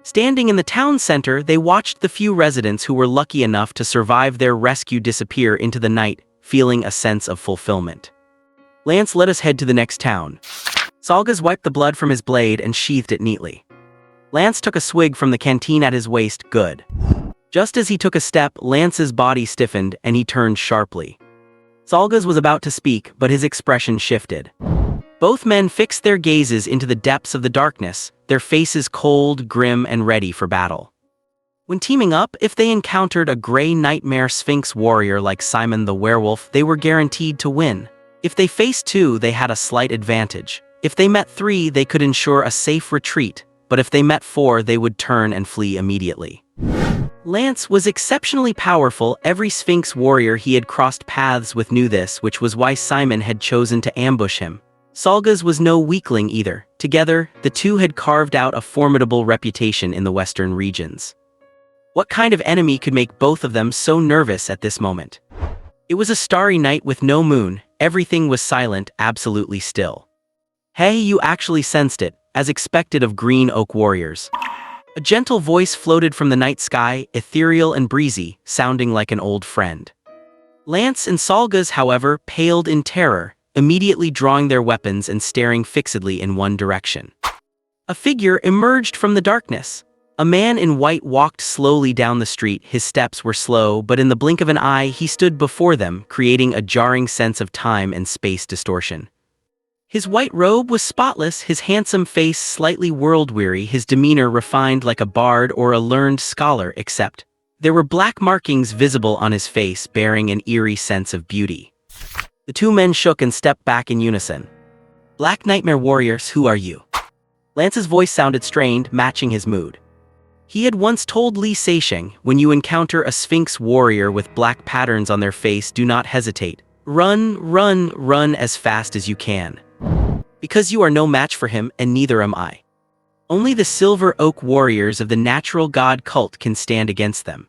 Standing in the town center, they watched the few residents who were lucky enough to survive their rescue disappear into the night, feeling a sense of fulfillment. "Lance, let us head to the next town." Salgas wiped the blood from his blade and sheathed it neatly. Lance took a swig from the canteen at his waist. "Good." Just as he took a step, Lance's body stiffened and he turned sharply. Salgas was about to speak, but his expression shifted. Both men fixed their gazes into the depths of the darkness, their faces cold, grim, and ready for battle. When teaming up, if they encountered a gray nightmare Sphinx warrior like Simon the werewolf, they were guaranteed to win. If they faced 2, they had a slight advantage. If they met 3, they could ensure a safe retreat, but if they met 4, they would turn and flee immediately. Lance was exceptionally powerful. Every Sphinx warrior he had crossed paths with knew this, which was why Simon had chosen to ambush him. Salgas was no weakling either. Together, the two had carved out a formidable reputation in the western regions. What kind of enemy could make both of them so nervous at this moment? It was a starry night with no moon. Everything was silent, absolutely still. "Hey, you actually sensed it, as expected of Green Oak warriors." A gentle voice floated from the night sky, ethereal and breezy, sounding like an old friend. Lance and Salgas, however, paled in terror, immediately drawing their weapons and staring fixedly in one direction. A figure emerged from the darkness. A man in white walked slowly down the street. His steps were slow, but in the blink of an eye he stood before them, creating a jarring sense of time and space distortion. His white robe was spotless, his handsome face slightly world-weary, his demeanor refined like a bard or a learned scholar, except there were black markings visible on his face, bearing an eerie sense of beauty. The two men shook and stepped back in unison. "Black Nightmare warriors, who are you?" Lance's voice sounded strained, matching his mood. He had once told Li Seixing, "When you encounter a Sphinx warrior with black patterns on their face, do not hesitate. Run, run, run as fast as you can. Because you are no match for him, and neither am I. Only the Silver Oak warriors of the natural god cult can stand against them."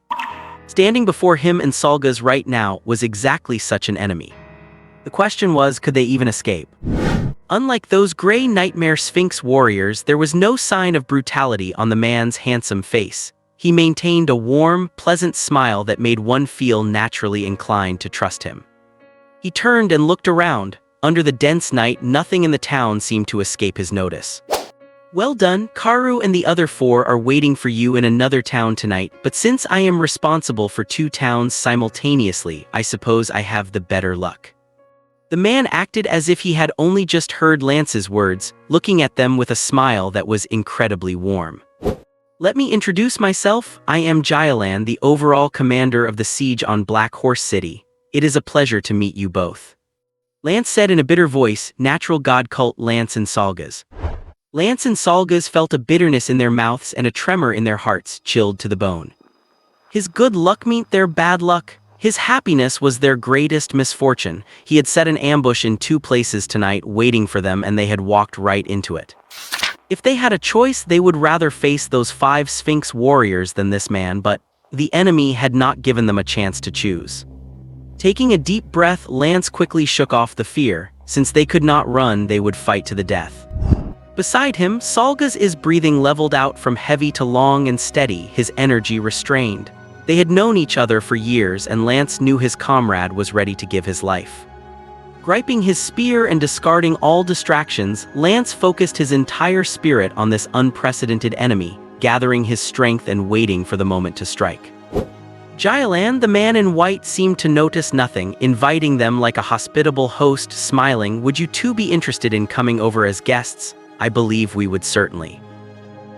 Standing before him and Salgas right now was exactly such an enemy. The question was, could they even escape? Unlike those gray nightmare Sphinx warriors, there was no sign of brutality on the man's handsome face. He maintained a warm, pleasant smile that made one feel naturally inclined to trust him. He turned and looked around. Under the dense night, nothing in the town seemed to escape his notice. "Well done, Karu and the other 4 are waiting for you in another town tonight, but since I am responsible for 2 towns simultaneously, I suppose I have the better luck." The man acted as if he had only just heard Lance's words, looking at them with a smile that was incredibly warm. "Let me introduce myself. I am Jyalan, the overall commander of the siege on Black Horse City. It is a pleasure to meet you both." Lance said in a bitter voice, "Natural god cult Lance and Salgas." Lance and Salgas felt a bitterness in their mouths and a tremor in their hearts, chilled to the bone. His good luck meant their bad luck. His happiness was their greatest misfortune. He had set an ambush in 2 places tonight, waiting for them, and they had walked right into it. If they had a choice, they would rather face those 5 Sphinx warriors than this man, but the enemy had not given them a chance to choose. Taking a deep breath, Lance quickly shook off the fear. Since they could not run, they would fight to the death. Beside him, Salgas' breathing leveled out from heavy to long and steady, his energy restrained. They had known each other for years, and Lance knew his comrade was ready to give his life. Griping his spear and discarding all distractions, Lance focused his entire spirit on this unprecedented enemy, gathering his strength and waiting for the moment to strike. Jailan, the man in white, seemed to notice nothing, inviting them like a hospitable host, smiling, "Would you two be interested in coming over as guests? I believe we would certainly."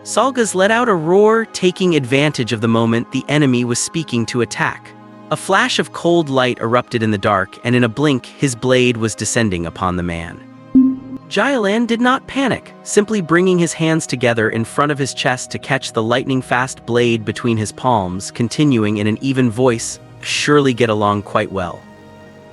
Salgas let out a roar, taking advantage of the moment the enemy was speaking to attack. A flash of cold light erupted in the dark, and in a blink, his blade was descending upon the man. Jailan did not panic, simply bringing his hands together in front of his chest to catch the lightning-fast blade between his palms, continuing in an even voice, "Surely get along quite well."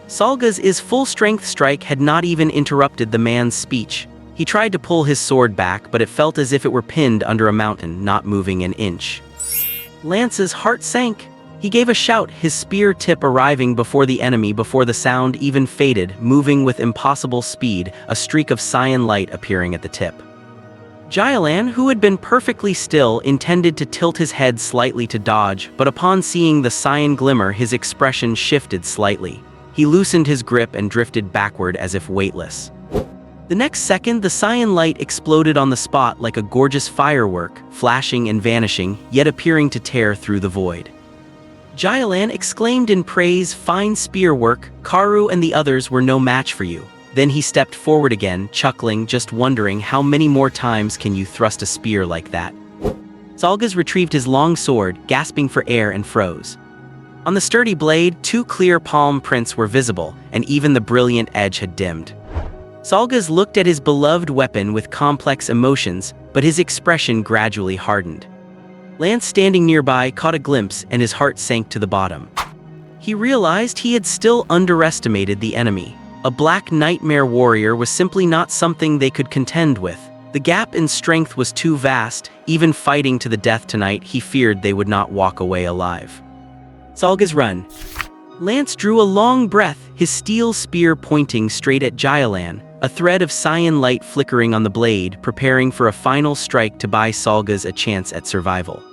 Salgas' full-strength strike had not even interrupted the man's speech. He tried to pull his sword back, but it felt as if it were pinned under a mountain, not moving an inch. Lance's heart sank. He gave a shout, his spear tip arriving before the sound even faded, moving with impossible speed, a streak of cyan light appearing at the tip. Jailan, who had been perfectly still, intended to tilt his head slightly to dodge, but upon seeing the cyan glimmer, his expression shifted slightly. He loosened his grip and drifted backward as if weightless. The next second, the cyan light exploded on the spot like a gorgeous firework, flashing and vanishing, yet appearing to tear through the void. Jailan exclaimed in praise, "Fine spear work, Karu and the others were no match for you." Then he stepped forward again, chuckling, just wondering how many more times can you thrust a spear like that. Salgas retrieved his long sword, gasping for air, and froze. On the sturdy blade, 2 clear palm prints were visible, and even the brilliant edge had dimmed. Salgas looked at his beloved weapon with complex emotions, but his expression gradually hardened. Lance, standing nearby, caught a glimpse, and his heart sank to the bottom. He realized he had still underestimated the enemy. A black nightmare warrior was simply not something they could contend with. The gap in strength was too vast. Even fighting to the death tonight, he feared they would not walk away alive. Salgas, run. Lance drew a long breath, his steel spear pointing straight at Jailan, a thread of cyan light flickering on the blade, preparing for a final strike to buy Salgas a chance at survival.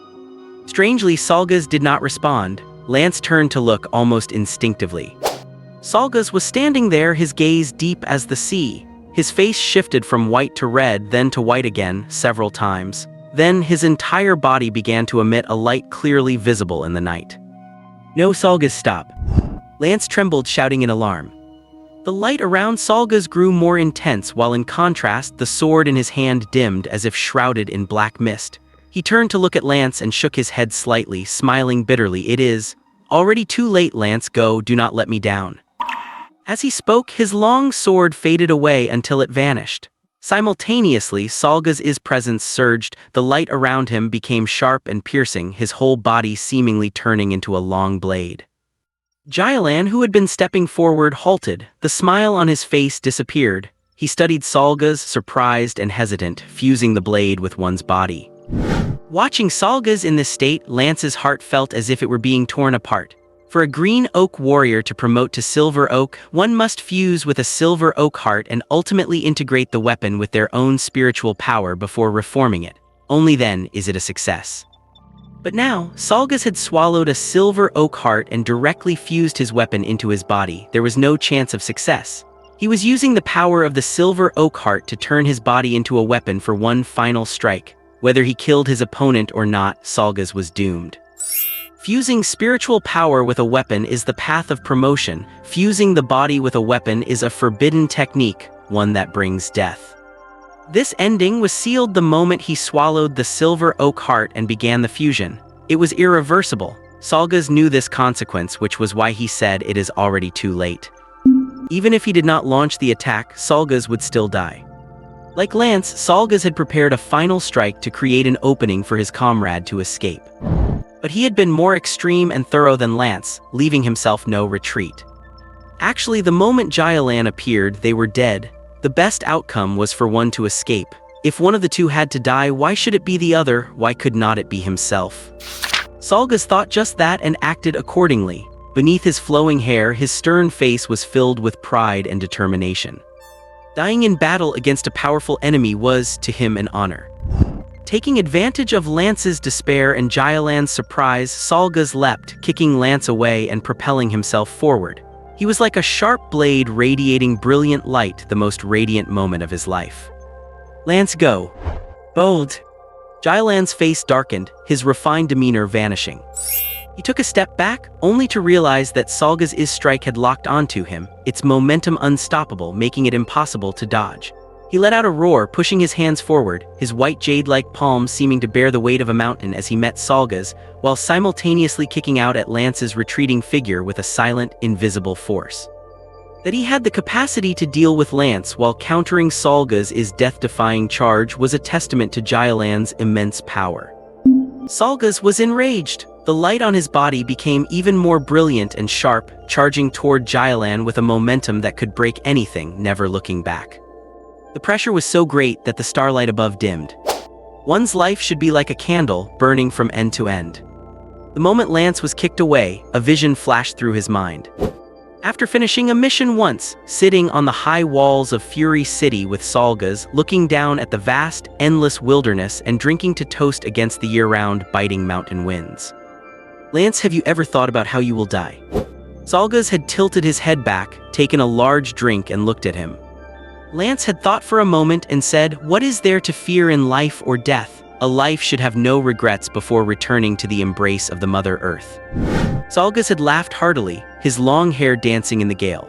Strangely, Salgas did not respond. Lance turned to look almost instinctively. Salgas was standing there, his gaze deep as the sea. His face shifted from white to red, then to white again, several times. Then his entire body began to emit a light clearly visible in the night. "No, Salgas, stop." Lance trembled, shouting in alarm. The light around Salgas grew more intense, while in contrast, the sword in his hand dimmed as if shrouded in black mist. He turned to look at Lance and shook his head slightly, smiling bitterly. "It is already too late, Lance. Go, do not let me down." As he spoke, his long sword faded away until it vanished. Simultaneously, Salgas' presence surged, the light around him became sharp and piercing, his whole body seemingly turning into a long blade. Jailan, who had been stepping forward, halted. The smile on his face disappeared. He studied Salgas, surprised and hesitant, fusing the blade with one's body. Watching Salgas in this state, Lance's heart felt as if it were being torn apart. For a green oak warrior to promote to silver oak, one must fuse with a silver oak heart and ultimately integrate the weapon with their own spiritual power before reforming it. Only then is it a success. But now, Salgas had swallowed a silver oak heart and directly fused his weapon into his body. There was no chance of success. He was using the power of the silver oak heart to turn his body into a weapon for one final strike. Whether he killed his opponent or not, Salgas was doomed. Fusing spiritual power with a weapon is the path of promotion. Fusing the body with a weapon is a forbidden technique, one that brings death. This ending was sealed the moment he swallowed the silver oak heart and began the fusion. It was irreversible. Salgas knew this consequence, which was why he said it is already too late. Even if he did not launch the attack, Salgas would still die. Like Lance, Salgas had prepared a final strike to create an opening for his comrade to escape. But he had been more extreme and thorough than Lance, leaving himself no retreat. Actually, the moment Jailan appeared, they were dead. The best outcome was for one to escape. If one of the two had to die, why should it be the other? Why could not it be himself? Salgas thought just that and acted accordingly. Beneath his flowing hair, his stern face was filled with pride and determination. Dying in battle against a powerful enemy was, to him, an honor. Taking advantage of Lance's despair and Jailan's surprise, Salgas leapt, kicking Lance away and propelling himself forward. He was like a sharp blade radiating brilliant light, the most radiant moment of his life. "Lance, go." "Bold." Jailan's face darkened, his refined demeanor vanishing. He took a step back, only to realize that Salga's strike had locked onto him, its momentum unstoppable, making it impossible to dodge. He let out a roar, pushing his hands forward, his white jade-like palms seeming to bear the weight of a mountain as he met Salga's, while simultaneously kicking out at Lance's retreating figure with a silent, invisible force. That he had the capacity to deal with Lance while countering Salga's death-defying charge was a testament to Jailan's immense power. Salga's was enraged. The light on his body became even more brilliant and sharp, charging toward Jailan with a momentum that could break anything, never looking back. The pressure was so great that the starlight above dimmed. One's life should be like a candle, burning from end to end. The moment Lance was kicked away, a vision flashed through his mind. After finishing a mission once, sitting on the high walls of Fury City with Salga's, looking down at the vast, endless wilderness and drinking to toast against the year-round, biting mountain winds. "Lance, have you ever thought about how you will die?" Salga's had tilted his head back, taken a large drink and looked at him. Lance had thought for a moment and said, "What is there to fear in life or death? A life should have no regrets before returning to the embrace of the Mother Earth." Salga's had laughed heartily, his long hair dancing in the gale.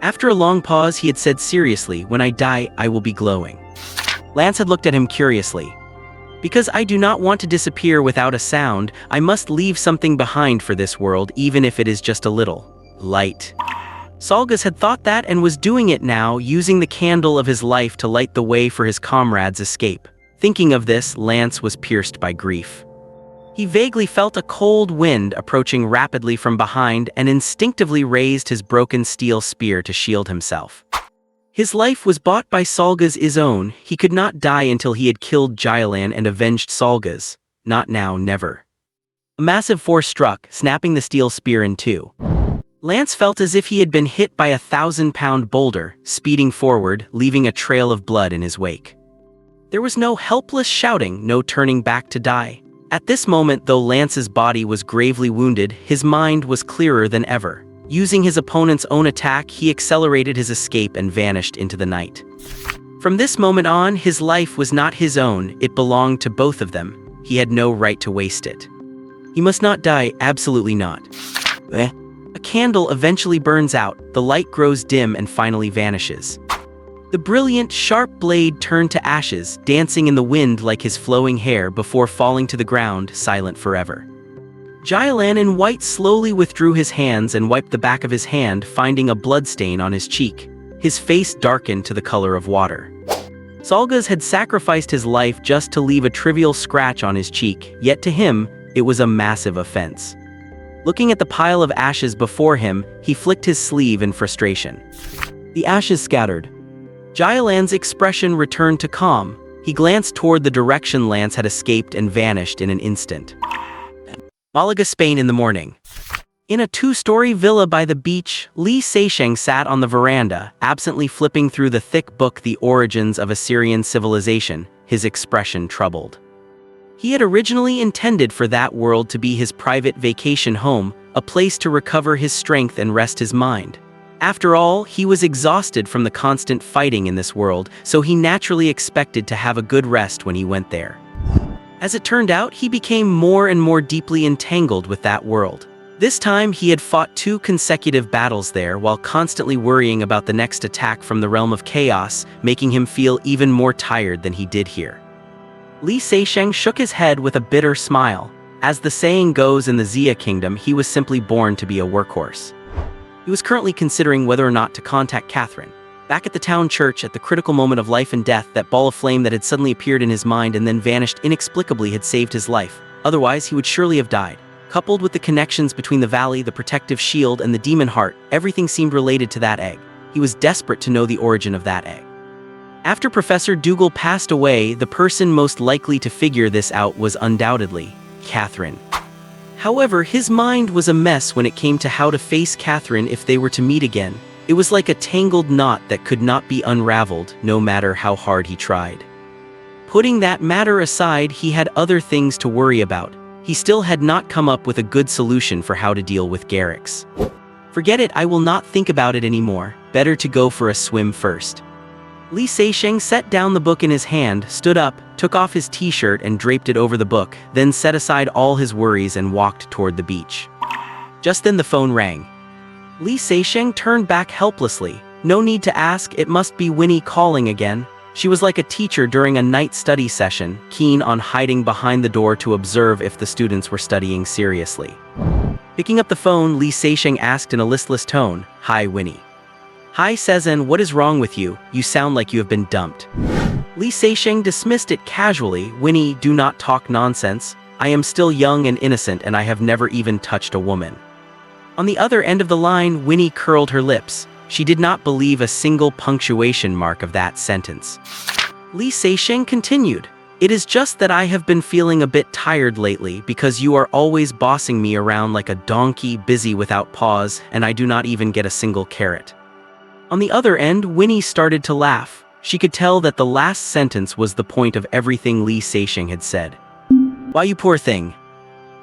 After a long pause, he had said seriously, "When I die, I will be glowing." Lance had looked at him curiously. "Because I do not want to disappear without a sound, I must leave something behind for this world, even if it is just a little light." Salga's had thought that and was doing it now, using the candle of his life to light the way for his comrades' escape. Thinking of this, Lance was pierced by grief. He vaguely felt a cold wind approaching rapidly from behind and instinctively raised his broken steel spear to shield himself. His life was bought by Salga's own. He could not die until he had killed Jailan and avenged Salga's. Not now, never. A massive force struck, snapping the steel spear in two. Lance felt as if he had been hit by a 1,000-pound boulder, speeding forward, leaving a trail of blood in his wake. There was no helpless shouting, no turning back to die. At this moment, though Lance's body was gravely wounded, his mind was clearer than ever. Using his opponent's own attack, he accelerated his escape and vanished into the night. From this moment on, his life was not his own, it belonged to both of them. He had no right to waste it. He must not die, absolutely not. A candle eventually burns out, the light grows dim and finally vanishes. The brilliant, sharp blade turned to ashes, dancing in the wind like his flowing hair before falling to the ground, silent forever. Jailan in white slowly withdrew his hands and wiped the back of his hand, finding a bloodstain on his cheek. His face darkened to the color of water. Salga's had sacrificed his life just to leave a trivial scratch on his cheek, yet to him, it was a massive offense. Looking at the pile of ashes before him, he flicked his sleeve in frustration. The ashes scattered. Jailan's expression returned to calm. He glanced toward the direction Lance had escaped and vanished in an instant. Malaga, Spain in the morning. In a two-story villa by the beach, Li Seixing sat on the veranda, absently flipping through the thick book The Origins of Assyrian Civilization, his expression troubled. He had originally intended for that world to be his private vacation home, a place to recover his strength and rest his mind. After all, he was exhausted from the constant fighting in this world, so he naturally expected to have a good rest when he went there. As it turned out, he became more and more deeply entangled with that world. This time, he had fought 2 consecutive battles there while constantly worrying about the next attack from the realm of chaos, making him feel even more tired than he did here. Li Seixing shook his head with a bitter smile. As the saying goes in the Xia Kingdom, he was simply born to be a workhorse. He was currently considering whether or not to contact Catherine. Back at the town church, at the critical moment of life and death, that ball of flame that had suddenly appeared in his mind and then vanished inexplicably had saved his life. Otherwise, he would surely have died. Coupled with the connections between the valley, the protective shield, and the demon heart, everything seemed related to that egg. He was desperate to know the origin of that egg. After Professor Dougal passed away, the person most likely to figure this out was undoubtedly Catherine. However, his mind was a mess when it came to how to face Catherine if they were to meet again. It was like a tangled knot that could not be unraveled, no matter how hard he tried. Putting that matter aside, he had other things to worry about. He still had not come up with a good solution for how to deal with Garrix. Forget it, I will not think about it anymore. Better to go for a swim first. Li Seixing set down the book in his hand, stood up, took off his t-shirt and draped it over the book, then set aside all his worries and walked toward the beach. Just then the phone rang. Li Seixing turned back helplessly. No need to ask, it must be Winnie calling again. She was like a teacher during a night study session, keen on hiding behind the door to observe if the students were studying seriously. Picking up the phone, Li Seixing asked in a listless tone, "Hi, Winnie." "Hi, Sezen, what is wrong with you? You sound like you have been dumped." Li Seixing dismissed it casually. "Winnie, do not talk nonsense. I am still young and innocent and I have never even touched a woman." On the other end of the line, Winnie curled her lips. She did not believe a single punctuation mark of that sentence. Li Seixing continued, "It is just that I have been feeling a bit tired lately because you are always bossing me around like a donkey, busy without pause, and I do not even get a single carrot." On the other end, Winnie started to laugh. She could tell that the last sentence was the point of everything Li Seixing had said. "Why, you poor thing."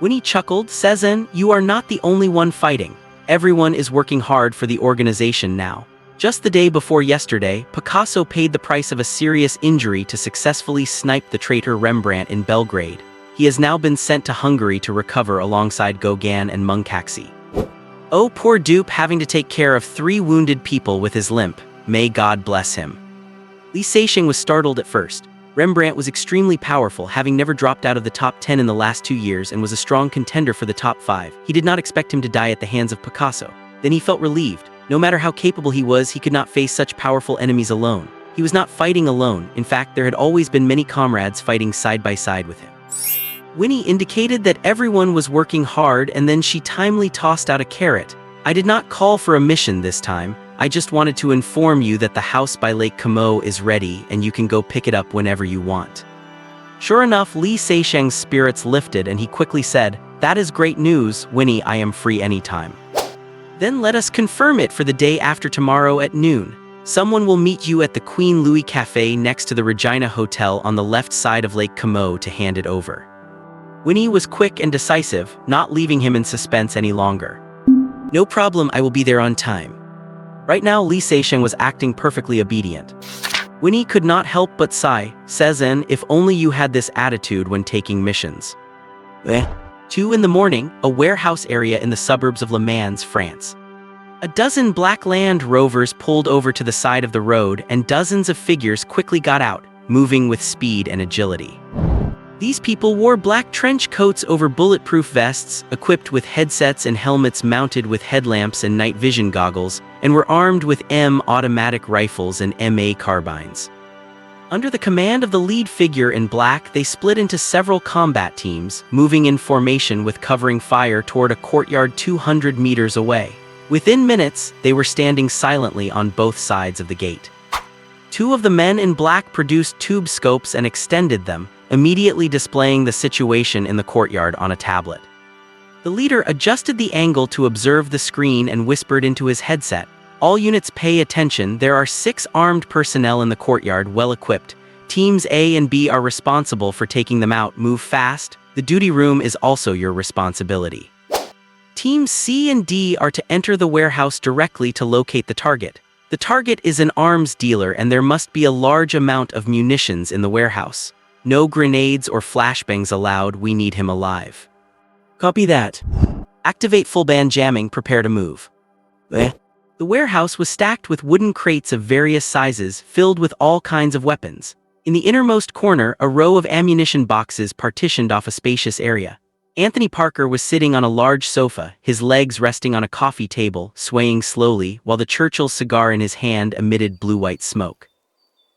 Winnie chuckled. "Sezen, you are not the only one fighting. Everyone is working hard for the organization now. Just the day before yesterday, Picasso paid the price of a serious injury to successfully snipe the traitor Rembrandt in Belgrade. He has now been sent to Hungary to recover alongside Gauguin and Munkacsy. Oh, poor dupe, having to take care of 3 wounded people with his limp. May God bless him." Li Seixing was startled at first. Rembrandt was extremely powerful, having never dropped out of the top 10 in the last 2 years and was a strong contender for the top 5. He did not expect him to die at the hands of Picasso. Then he felt relieved. No matter how capable he was, he could not face such powerful enemies alone. He was not fighting alone. In fact, there had always been many comrades fighting side by side with him. Winnie indicated that everyone was working hard and then she timely tossed out a carrot. "I did not call for a mission this time. I just wanted to inform you that the house by Lake Como is ready and you can go pick it up whenever you want." Sure enough, Li Seixing's spirits lifted and he quickly said, "That is great news, Winnie, I am free anytime." "Then let us confirm it for the day after tomorrow at noon. Someone will meet you at the Queen Louis Cafe next to the Regina Hotel on the left side of Lake Como to hand it over." Winnie was quick and decisive, not leaving him in suspense any longer. "No problem, I will be there on time." Right now, Li Seixing was acting perfectly obedient. Winnie could not help but sigh. "Sezen, if only you had this attitude when taking missions." 2 in the morning, a warehouse area in the suburbs of Le Mans, France. A dozen black Land Rovers pulled over to the side of the road and dozens of figures quickly got out, moving with speed and agility. These people wore black trench coats over bulletproof vests, equipped with headsets and helmets mounted with headlamps and night vision goggles, and were armed with M automatic rifles and MA carbines. Under the command of the lead figure in black, they split into several combat teams, moving in formation with covering fire toward a courtyard 200 meters away. Within minutes, they were standing silently on both sides of the gate. 2 of the men in black produced tube scopes and extended them, immediately displaying the situation in the courtyard on a tablet. The leader adjusted the angle to observe the screen and whispered into his headset, "All units pay attention, there are 6 armed personnel in the courtyard well equipped. Teams A and B are responsible for taking them out, move fast. The duty room is also your responsibility. Teams C and D are to enter the warehouse directly to locate the target. The target is an arms dealer and there must be a large amount of munitions in the warehouse. No grenades or flashbangs allowed, we need him alive." "Copy that. Activate full band jamming, prepare to move." The warehouse was stacked with wooden crates of various sizes, filled with all kinds of weapons. In the innermost corner, a row of ammunition boxes partitioned off a spacious area. Anthony Parker was sitting on a large sofa, his legs resting on a coffee table, swaying slowly, while the Churchill cigar in his hand emitted blue-white smoke.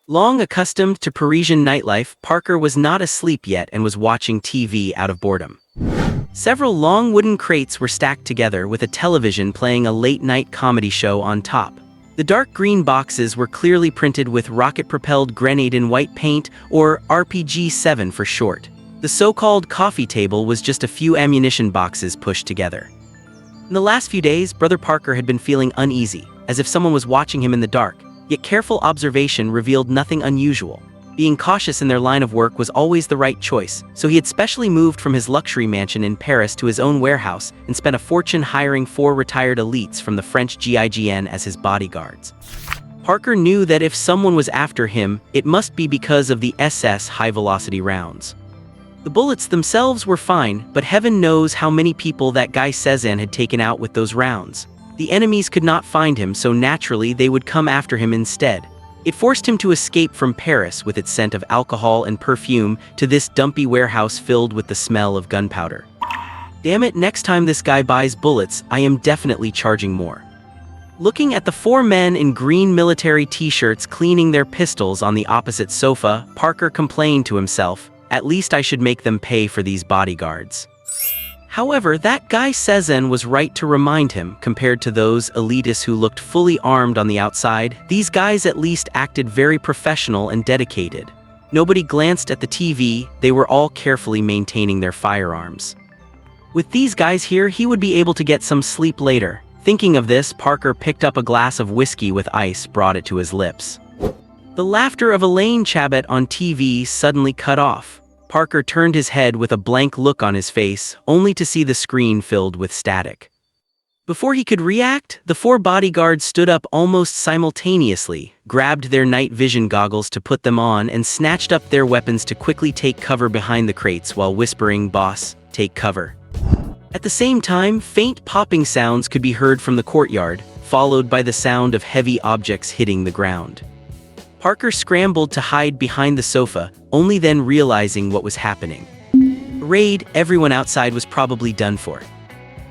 Long accustomed to Parisian nightlife, Parker was not asleep yet and was watching TV out of boredom. Several long wooden crates were stacked together with a television playing a late-night comedy show on top. The dark green boxes were clearly printed with rocket-propelled grenade in white paint, or RPG-7 for short. The so-called coffee table was just a few ammunition boxes pushed together. In the last few days, Brother Parker had been feeling uneasy, as if someone was watching him in the dark. Yet careful observation revealed nothing unusual. Being cautious in their line of work was always the right choice, so he had specially moved from his luxury mansion in Paris to his own warehouse and spent a fortune hiring 4 retired elites from the French GIGN as his bodyguards. Parker knew that if someone was after him, it must be because of the SS high-velocity rounds. The bullets themselves were fine, but heaven knows how many people that guy Cezanne had taken out with those rounds. The enemies could not find him, so naturally they would come after him instead. It forced him to escape from Paris with its scent of alcohol and perfume to this dumpy warehouse filled with the smell of gunpowder. Damn it, next time this guy buys bullets, I am definitely charging more. Looking at the 4 men in green military t-shirts cleaning their pistols on the opposite sofa, Parker complained to himself, at least I should make them pay for these bodyguards. However, that guy Cezanne was right to remind him, compared to those elitists who looked fully armed on the outside, these guys at least acted very professional and dedicated. Nobody glanced at the TV, they were all carefully maintaining their firearms. With these guys here, he would be able to get some sleep later. Thinking of this, Parker picked up a glass of whiskey with ice, brought it to his lips. The laughter of Elaine Chabot on TV suddenly cut off. Parker turned his head with a blank look on his face, only to see the screen filled with static. Before he could react, the 4 bodyguards stood up almost simultaneously, grabbed their night vision goggles to put them on, and snatched up their weapons to quickly take cover behind the crates while whispering, "Boss, take cover." At the same time, faint popping sounds could be heard from the courtyard, followed by the sound of heavy objects hitting the ground. Parker scrambled to hide behind the sofa, only then realizing what was happening. Raid, everyone outside was probably done for.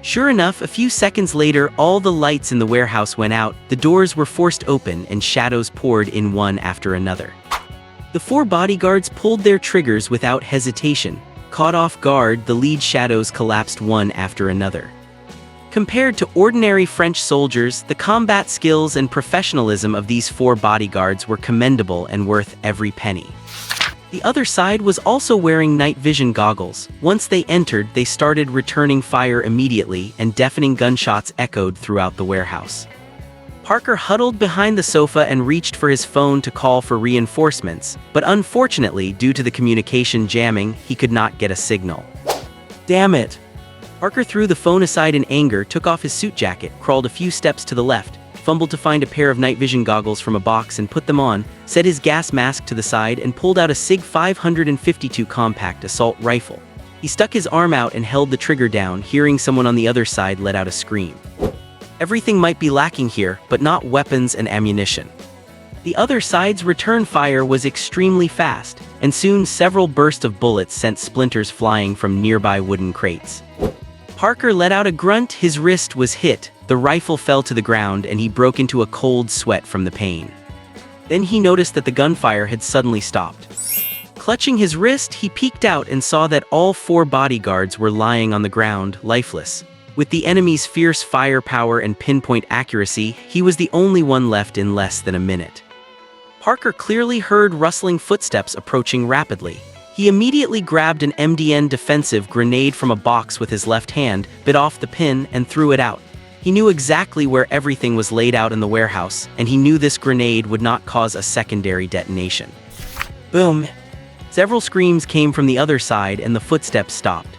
Sure enough, a few seconds later, all the lights in the warehouse went out, the doors were forced open, and shadows poured in one after another. The 4 bodyguards pulled their triggers without hesitation. Caught off guard, the lead shadows collapsed one after another. Compared to ordinary French soldiers, the combat skills and professionalism of these 4 bodyguards were commendable and worth every penny. The other side was also wearing night vision goggles. Once they entered, they started returning fire immediately, and deafening gunshots echoed throughout the warehouse. Parker huddled behind the sofa and reached for his phone to call for reinforcements, but unfortunately, due to the communication jamming, he could not get a signal. Damn it! Parker threw the phone aside in anger, took off his suit jacket, crawled a few steps to the left, fumbled to find a pair of night vision goggles from a box and put them on, set his gas mask to the side and pulled out a SIG 552 compact assault rifle. He stuck his arm out and held the trigger down, hearing someone on the other side let out a scream. Everything might be lacking here, but not weapons and ammunition. The other side's return fire was extremely fast, and soon several bursts of bullets sent splinters flying from nearby wooden crates. Parker let out a grunt, his wrist was hit, the rifle fell to the ground, and he broke into a cold sweat from the pain. Then he noticed that the gunfire had suddenly stopped. Clutching his wrist, he peeked out and saw that all 4 bodyguards were lying on the ground, lifeless. With the enemy's fierce firepower and pinpoint accuracy, he was the only one left in less than a minute. Parker clearly heard rustling footsteps approaching rapidly. He immediately grabbed an MDN defensive grenade from a box with his left hand, bit off the pin, and threw it out. He knew exactly where everything was laid out in the warehouse, and he knew this grenade would not cause a secondary detonation. Boom! Several screams came from the other side, and the footsteps stopped.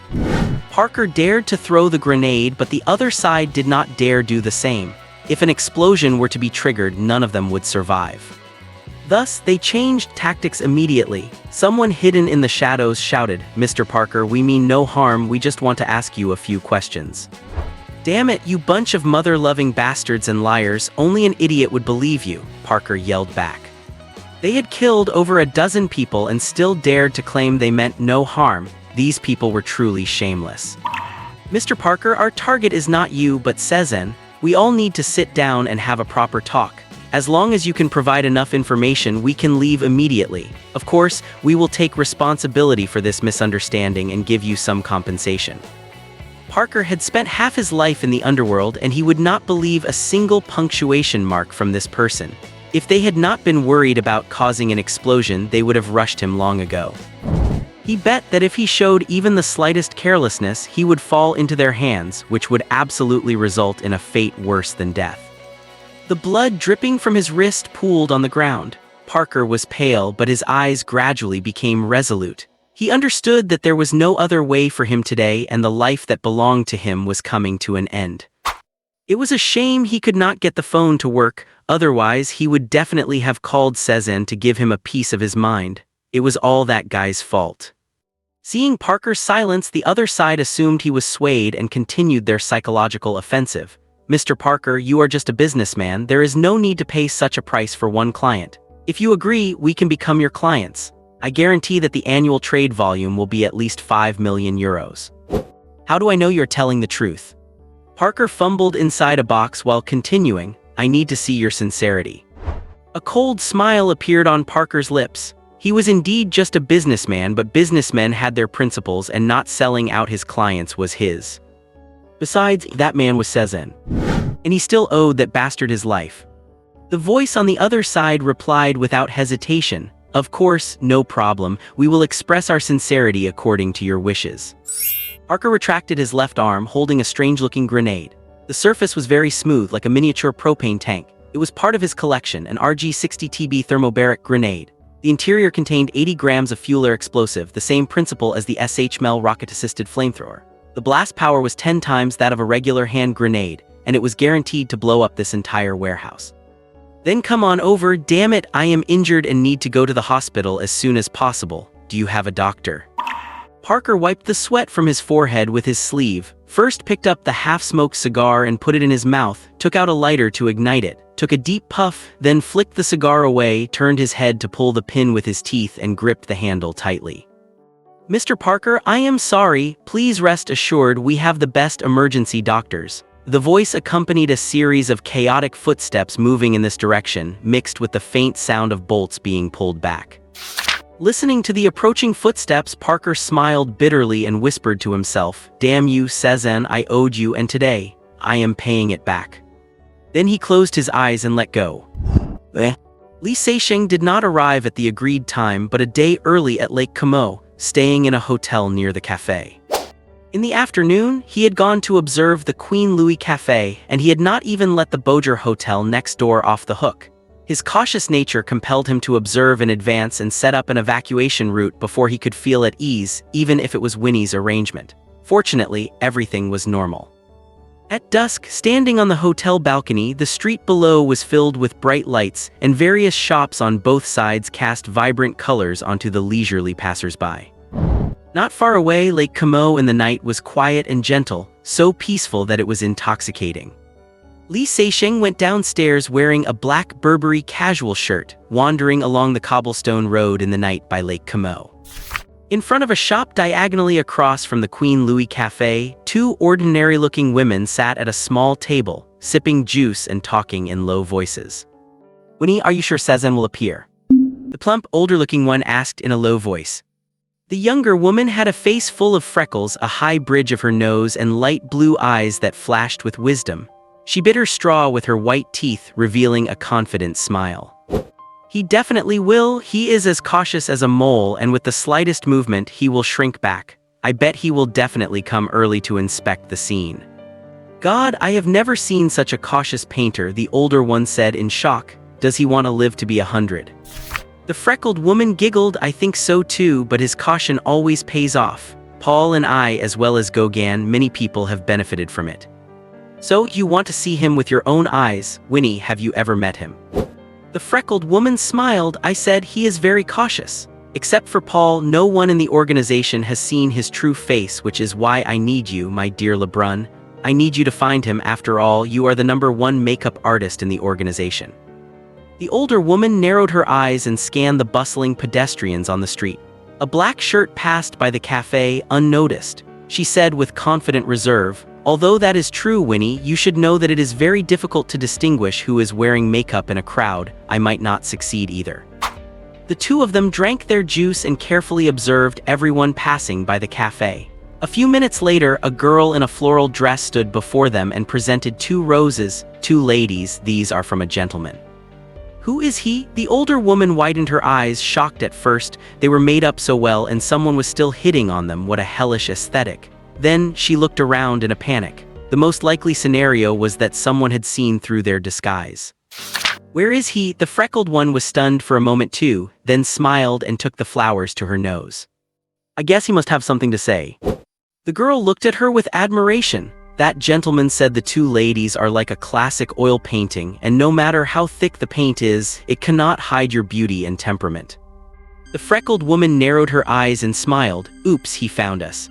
Parker dared to throw the grenade, but the other side did not dare do the same. If an explosion were to be triggered, none of them would survive. Thus, they changed tactics immediately. Someone hidden in the shadows shouted, "Mr. Parker, we mean no harm, we just want to ask you a few questions." "Damn it, you bunch of mother-loving bastards and liars, only an idiot would believe you," Parker yelled back. They had killed over a dozen people and still dared to claim they meant no harm. These people were truly shameless. "Mr. Parker, our target is not you but Cezanne. We all need to sit down and have a proper talk. As long as you can provide enough information, we can leave immediately. Of course, we will take responsibility for this misunderstanding and give you some compensation." Parker had spent half his life in the underworld, and he would not believe a single punctuation mark from this person. If they had not been worried about causing an explosion, they would have rushed him long ago. He bet that if he showed even the slightest carelessness, he would fall into their hands, which would absolutely result in a fate worse than death. The blood dripping from his wrist pooled on the ground. Parker was pale, but his eyes gradually became resolute. He understood that there was no other way for him today, and the life that belonged to him was coming to an end. It was a shame he could not get the phone to work, otherwise he would definitely have called Cezanne to give him a piece of his mind. It was all that guy's fault. Seeing Parker's silence, the other side assumed he was swayed and continued their psychological offensive. "Mr. Parker, you are just a businessman. There is no need to pay such a price for one client. If you agree, we can become your clients. I guarantee that the annual trade volume will be at least 5 million euros. How do I know you're telling the truth?" Parker fumbled inside a box while continuing, "I need to see your sincerity." A cold smile appeared on Parker's lips. He was indeed just a businessman, but businessmen had their principles, and not selling out his clients was his. Besides, that man was Cezanne, and he still owed that bastard his life. The voice on the other side replied without hesitation, "Of course, no problem. We will express our sincerity according to your wishes." Parker retracted his left arm, holding a strange-looking grenade. The surface was very smooth, like a miniature propane tank. It was part of his collection, an RG-60TB thermobaric grenade. The interior contained 80 grams of fuel-air explosive, the same principle as the SHML rocket-assisted flamethrower. The blast power was 10 times that of a regular hand grenade, and it was guaranteed to blow up this entire warehouse. "Then come on over. Damn it, I am injured and need to go to the hospital as soon as possible. Do you have a doctor?" Parker wiped the sweat from his forehead with his sleeve, first picked up the half-smoked cigar and put it in his mouth, took out a lighter to ignite it, took a deep puff, then flicked the cigar away, turned his head to pull the pin with his teeth and gripped the handle tightly. "Mr. Parker, I am sorry. Please rest assured we have the best emergency doctors." The voice accompanied a series of chaotic footsteps moving in this direction, mixed with the faint sound of bolts being pulled back. Listening to the approaching footsteps, Parker smiled bitterly and whispered to himself, "Damn you, Cezanne, I owed you, and today, I am paying it back." Then he closed his eyes and let go. Li Seixing did not arrive at the agreed time, but a day early at Lake Como, staying in a hotel near the cafe. In the afternoon, he had gone to observe the Queen Louis Cafe, and he had not even let the Boger Hotel next door off the hook. His cautious nature compelled him to observe in advance and set up an evacuation route before he could feel at ease, even if it was Winnie's arrangement. Fortunately, everything was normal. At dusk, standing on the hotel balcony, the street below was filled with bright lights, and various shops on both sides cast vibrant colors onto the leisurely passers-by. Not far away, Lake Como in the night was quiet and gentle, so peaceful that it was intoxicating. Li Seixing went downstairs wearing a black Burberry casual shirt, wandering along the cobblestone road in the night by Lake Como. In front of a shop diagonally across from the Queen Louis Cafe, two ordinary-looking women sat at a small table, sipping juice and talking in low voices. "Winnie, are you sure Cezanne will appear?" the plump, older-looking one asked in a low voice. The younger woman had a face full of freckles, a high bridge of her nose, and light blue eyes that flashed with wisdom. She bit her straw with her white teeth, revealing a confident smile. "He definitely will. He is as cautious as a mole, and with the slightest movement, he will shrink back. I bet he will definitely come early to inspect the scene." "God, I have never seen such a cautious painter," the older one said in shock. "Does he want to live to be 100? The freckled woman giggled. "I think so too, but his caution always pays off. Paul and I, as well as Gauguin, many people have benefited from it." "So, you want to see him with your own eyes? Winnie, have you ever met him?" The freckled woman smiled. "I said he is very cautious. Except for Paul, no one in the organization has seen his true face, which is why I need you, my dear Lebrun. I need you to find him. After all, you are the #1 makeup artist in the organization." The older woman narrowed her eyes and scanned the bustling pedestrians on the street. A black shirt passed by the cafe unnoticed. She said with confident reserve, "Although that is true, Winnie, you should know that it is very difficult to distinguish who is wearing makeup in a crowd. I might not succeed either." The two of them drank their juice and carefully observed everyone passing by the cafe. A few minutes later, a girl in a floral dress stood before them and presented 2 roses. "2 ladies, these are from a gentleman." "Who is he?" The older woman widened her eyes, shocked at first. They were made up so well, and someone was still hitting on them. What a hellish aesthetic. Then she looked around in a panic. The most likely scenario was that someone had seen through their disguise. Where is he? The freckled one was stunned for a moment too, then smiled and took the flowers to her nose. I guess he must have something to say. The girl looked at her with admiration. That gentleman said the two ladies are like a classic oil painting, and no matter how thick the paint is, it cannot hide your beauty and temperament. The freckled woman narrowed her eyes and smiled. Oops, he found us.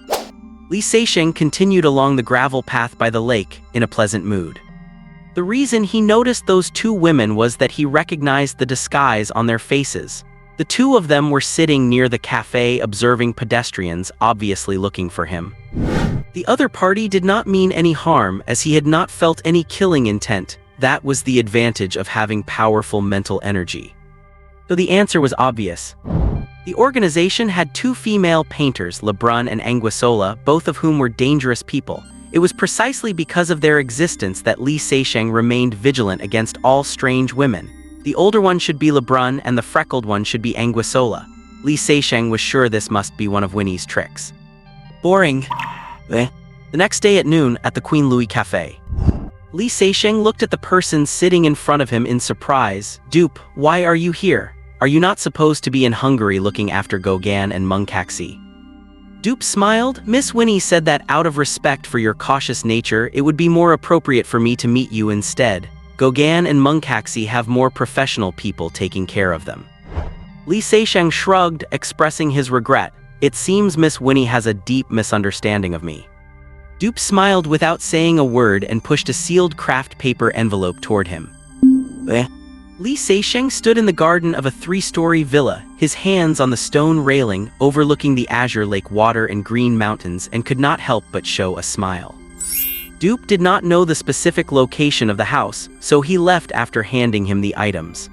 Li Seisheng continued along the gravel path by the lake, in a pleasant mood. The reason he noticed those two women was that he recognized the disguise on their faces. The two of them were sitting near the cafe observing pedestrians, obviously looking for him. The other party did not mean any harm, as he had not felt any killing intent. That was the advantage of having powerful mental energy. So the answer was obvious. The organization had two female painters, Lebrun and Anguissola, both of whom were dangerous people. It was precisely because of their existence that Li Seisheng remained vigilant against all strange women. The older one should be Lebrun and the freckled one should be Anguissola. Li Seisheng was sure this must be one of Winnie's tricks. Boring. The next day at noon, at the Queen Louis Cafe. Li Seisheng looked at the person sitting in front of him in surprise. Dupe, why are you here? Are you not supposed to be in Hungary looking after Gauguin and Munkaxi? Dupe smiled. Miss Winnie said that out of respect for your cautious nature, it would be more appropriate for me to meet you instead. Gauguin and Munkaxi have more professional people taking care of them. Li Seisheng shrugged, expressing his regret. It seems Miss Winnie has a deep misunderstanding of me. Dupe smiled without saying a word and pushed a sealed craft paper envelope toward him. Li Seisheng stood in the garden of a 3-story villa, his hands on the stone railing, overlooking the azure lake water and green mountains, and could not help but show a smile. Dupe did not know the specific location of the house, so he left after handing him the items.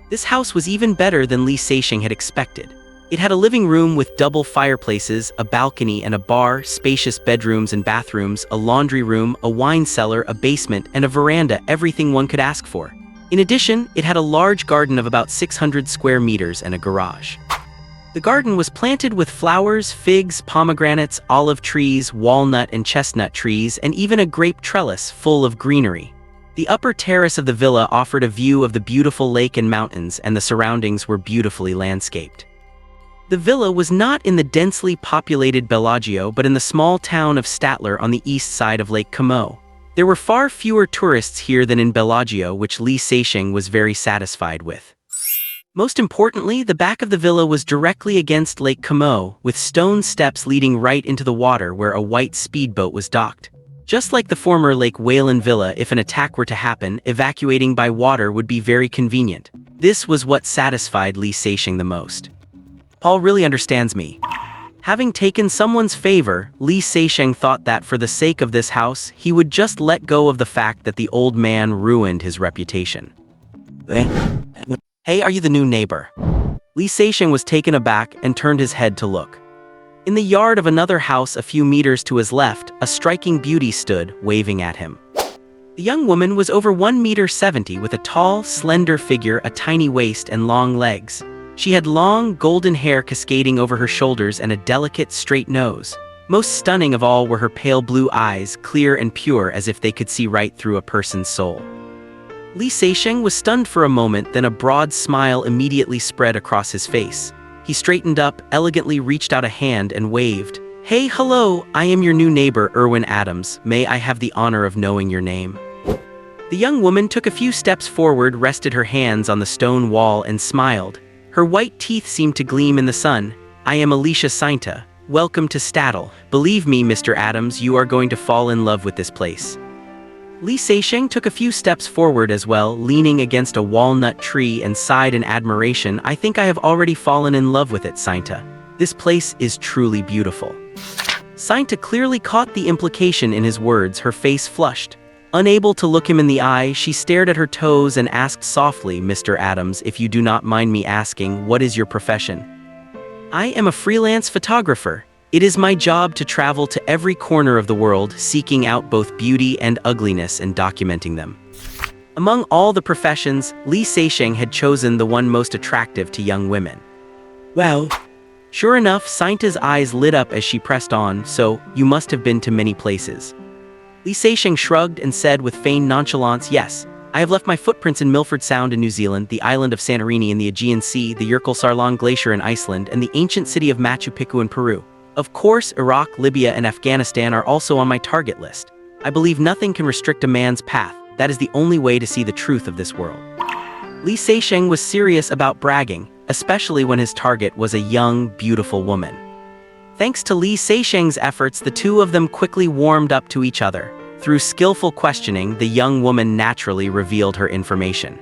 This house was even better than Li Seisheng had expected. It had a living room with double fireplaces, a balcony and a bar, spacious bedrooms and bathrooms, a laundry room, a wine cellar, a basement, and a veranda, everything one could ask for. In addition, it had a large garden of about 600 square meters and a garage. The garden was planted with flowers, figs, pomegranates, olive trees, walnut and chestnut trees, and even a grape trellis full of greenery. The upper terrace of the villa offered a view of the beautiful lake and mountains, and the surroundings were beautifully landscaped. The villa was not in the densely populated Bellagio, but in the small town of Statler on the east side of Lake Como. There were far fewer tourists here than in Bellagio, which Li Seisheng was very satisfied with. Most importantly, the back of the villa was directly against Lake Como, with stone steps leading right into the water where a white speedboat was docked. Just like the former Lake Whalen Villa, if an attack were to happen, evacuating by water would be very convenient. This was what satisfied Li Seisheng the most. Paul really understands me. Having taken someone's favor, Li Seisheng thought that for the sake of this house, he would just let go of the fact that the old man ruined his reputation. Hey, are you the new neighbor? Li Seisheng was taken aback and turned his head to look. In the yard of another house a few meters to his left, a striking beauty stood, waving at him. The young woman was over 1.70 meters with a tall, slender figure, a tiny waist and long legs. She had long, golden hair cascading over her shoulders and a delicate, straight nose. Most stunning of all were her pale blue eyes, clear and pure as if they could see right through a person's soul. Li Seisheng was stunned for a moment, then a broad smile immediately spread across his face. He straightened up, elegantly reached out a hand and waved. Hey, hello, I am your new neighbor, Erwin Adams. May I have the honor of knowing your name? The young woman took a few steps forward, rested her hands on the stone wall and smiled. Her white teeth seemed to gleam in the sun. I am Alicia Sainta. Welcome to Stattle. Believe me, Mr. Adams, you are going to fall in love with this place. Li Seisheng took a few steps forward as well, leaning against a walnut tree and sighed in admiration. I think I have already fallen in love with it, Sainta. This place is truly beautiful. Sainta clearly caught the implication in his words, her face flushed. Unable to look him in the eye, she stared at her toes and asked softly, Mr. Adams, if you do not mind me asking, what is your profession? I am a freelance photographer. It is my job to travel to every corner of the world, seeking out both beauty and ugliness and documenting them. Among all the professions, Li Seisheng had chosen the one most attractive to young women. Well, sure enough, Sainta's eyes lit up as she pressed on, so you must have been to many places. Li Seisheng shrugged and said with feigned nonchalance, yes, I have left my footprints in Milford Sound in New Zealand, the island of Santorini in the Aegean Sea, the Yerkal Glacier in Iceland, and the ancient city of Machu Picchu in Peru. Of course, Iraq, Libya, and Afghanistan are also on my target list. I believe nothing can restrict a man's path. That is the only way to see the truth of this world. Li Seixing was serious about bragging, especially when his target was a young, beautiful woman. Thanks to Li Seixing's efforts, the two of them quickly warmed up to each other. Through skillful questioning, the young woman naturally revealed her information.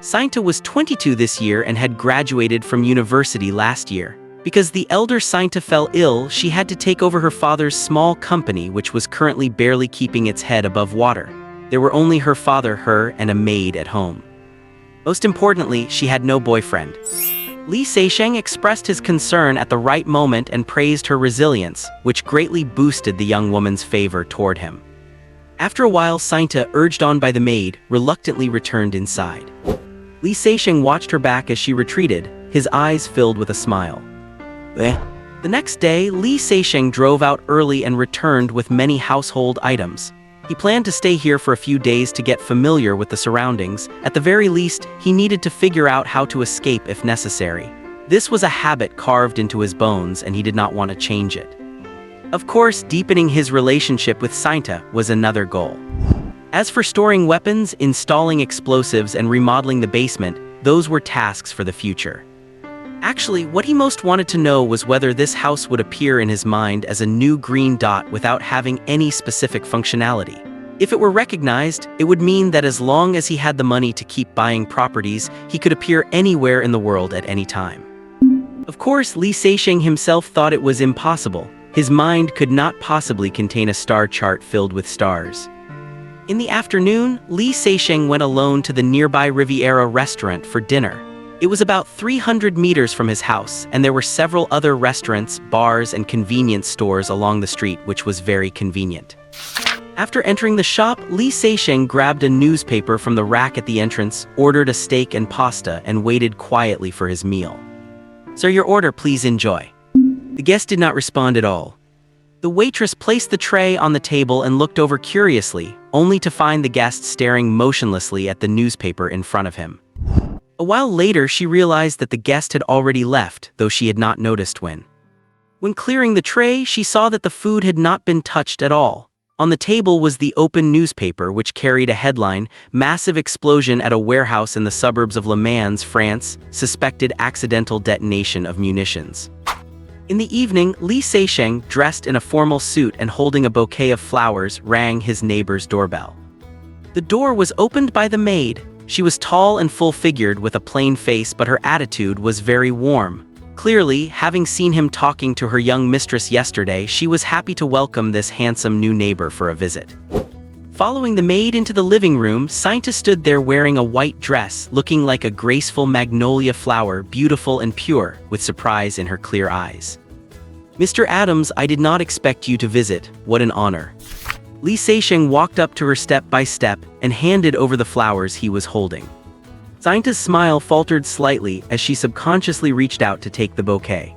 Sainta was 22 this year and had graduated from university last year. Because the elder Sainta fell ill, she had to take over her father's small company, which was currently barely keeping its head above water. There were only her father, her, and a maid at home. Most importantly, she had no boyfriend. Li Seixing expressed his concern at the right moment and praised her resilience, which greatly boosted the young woman's favor toward him. After a while, Sainta, urged on by the maid, reluctantly returned inside. Li Seixing watched her back as she retreated, his eyes filled with a smile. The next day, Li Seixing drove out early and returned with many household items. He planned to stay here for a few days to get familiar with the surroundings. At the very least, he needed to figure out how to escape if necessary. This was a habit carved into his bones, and he did not want to change it. Of course, deepening his relationship with Sainta was another goal. As for storing weapons, installing explosives, and remodeling the basement, those were tasks for the future. Actually, what he most wanted to know was whether this house would appear in his mind as a new green dot without having any specific functionality. If it were recognized, it would mean that as long as he had the money to keep buying properties, he could appear anywhere in the world at any time. Of course, Li Seixing himself thought it was impossible. His mind could not possibly contain a star chart filled with stars. In the afternoon, Li Seixing went alone to the nearby Riviera restaurant for dinner. It was about 300 meters from his house, and there were several other restaurants, bars, and convenience stores along the street, which was very convenient. After entering the shop, Li Seixing grabbed a newspaper from the rack at the entrance, ordered a steak and pasta, and waited quietly for his meal. "Sir, your order, please enjoy." The guest did not respond at all. The waitress placed the tray on the table and looked over curiously, only to find the guest staring motionlessly at the newspaper in front of him. A while later, she realized that the guest had already left, though she had not noticed when. When clearing the tray, she saw that the food had not been touched at all. On the table was the open newspaper, which carried a headline, "Massive Explosion at a Warehouse in the Suburbs of Le Mans, France, Suspected Accidental Detonation of Munitions." In the evening, Li Seixing, dressed in a formal suit and holding a bouquet of flowers, rang his neighbor's doorbell. The door was opened by the maid. She was tall and full-figured with a plain face, but her attitude was very warm. Clearly, having seen him talking to her young mistress yesterday, she was happy to welcome this handsome new neighbor for a visit. Following the maid into the living room, Sainta stood there wearing a white dress, looking like a graceful magnolia flower, beautiful and pure, with surprise in her clear eyes. "Mr. Adams, I did not expect you to visit. What an honor." Li Seixing walked up to her step by step and handed over the flowers he was holding. Sainta's smile faltered slightly as she subconsciously reached out to take the bouquet.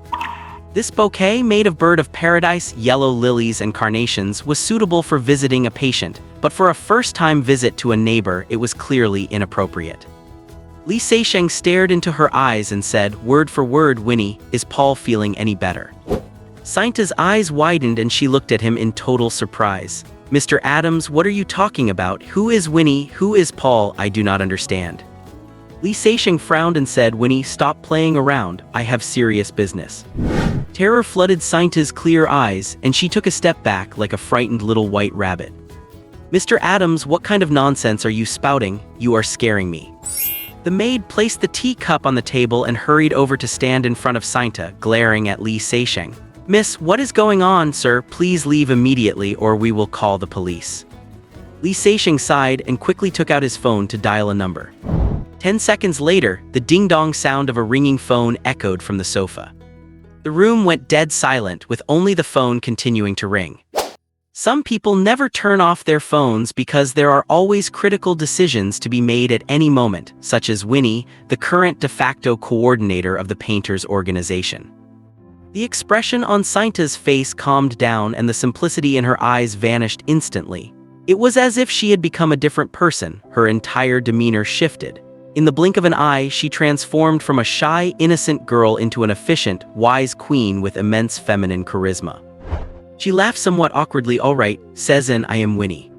This bouquet, made of bird of paradise, yellow lilies, and carnations, was suitable for visiting a patient, but for a first-time visit to a neighbor, it was clearly inappropriate. Li Seixing stared into her eyes and said, word for word, "Winnie, is Paul feeling any better?" Sainta's eyes widened and she looked at him in total surprise. "Mr. Adams, what are you talking about? Who is Winnie? Who is Paul? I do not understand." Li Seixing frowned and said, "Winnie, stop playing around. I have serious business." Terror flooded Sainta's clear eyes, and she took a step back like a frightened little white rabbit. "Mr. Adams, what kind of nonsense are you spouting? You are scaring me." The maid placed the teacup on the table and hurried over to stand in front of Sainta, glaring at Li Seixing. "Miss, what is going on, sir? Please leave immediately or we will call the police." Li Seixing sighed and quickly took out his phone to dial a number. 10 seconds later, the ding-dong sound of a ringing phone echoed from the sofa. The room went dead silent, with only the phone continuing to ring. Some people never turn off their phones because there are always critical decisions to be made at any moment, such as Winnie, the current de facto coordinator of the painters' organization. The expression on Sainta's face calmed down and the simplicity in her eyes vanished instantly. It was as if she had become a different person, her entire demeanor shifted. In the blink of an eye, she transformed from a shy, innocent girl into an efficient, wise queen with immense feminine charisma. She laughed somewhat awkwardly. "All right, Sezen, I am Winnie."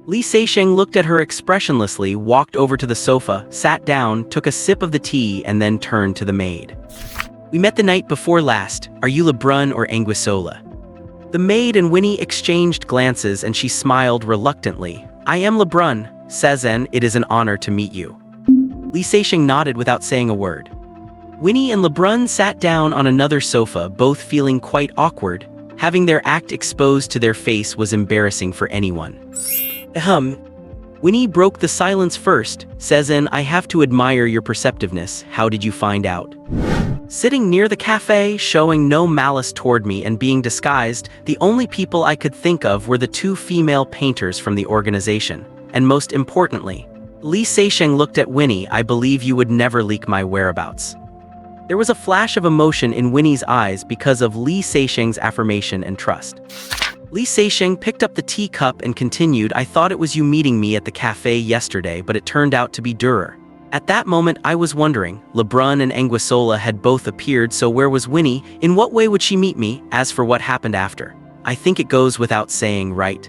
Li Seixing looked at her expressionlessly, walked over to the sofa, sat down, took a sip of the tea, and then turned to the maid. "We met the night before last. Are you Lebrun or Anguissola?" The maid and Winnie exchanged glances and she smiled reluctantly. "I am Lebrun, Sezen, it is an honor to meet you." Li Seixing nodded without saying a word. Winnie and Lebrun sat down on another sofa, both feeling quite awkward. Having their act exposed to their face was embarrassing for anyone. Winnie broke the silence first. "Sezen, I have to admire your perceptiveness. How did you find out?" Sitting near the cafe, showing no malice toward me and being disguised, the only people I could think of were the two female painters from the organization. And most importantly, Li Seixing looked at Winnie. "I believe you would never leak my whereabouts." There was a flash of emotion in Winnie's eyes because of Li Seixing's affirmation and trust. Li Seixing picked up the teacup and continued, "I thought it was you meeting me at the cafe yesterday, but it turned out to be Durer." At that moment I was wondering, Lebrun and Anguissola had both appeared, so where was Winnie? In what way would she meet me? As for what happened after, I think it goes without saying, right?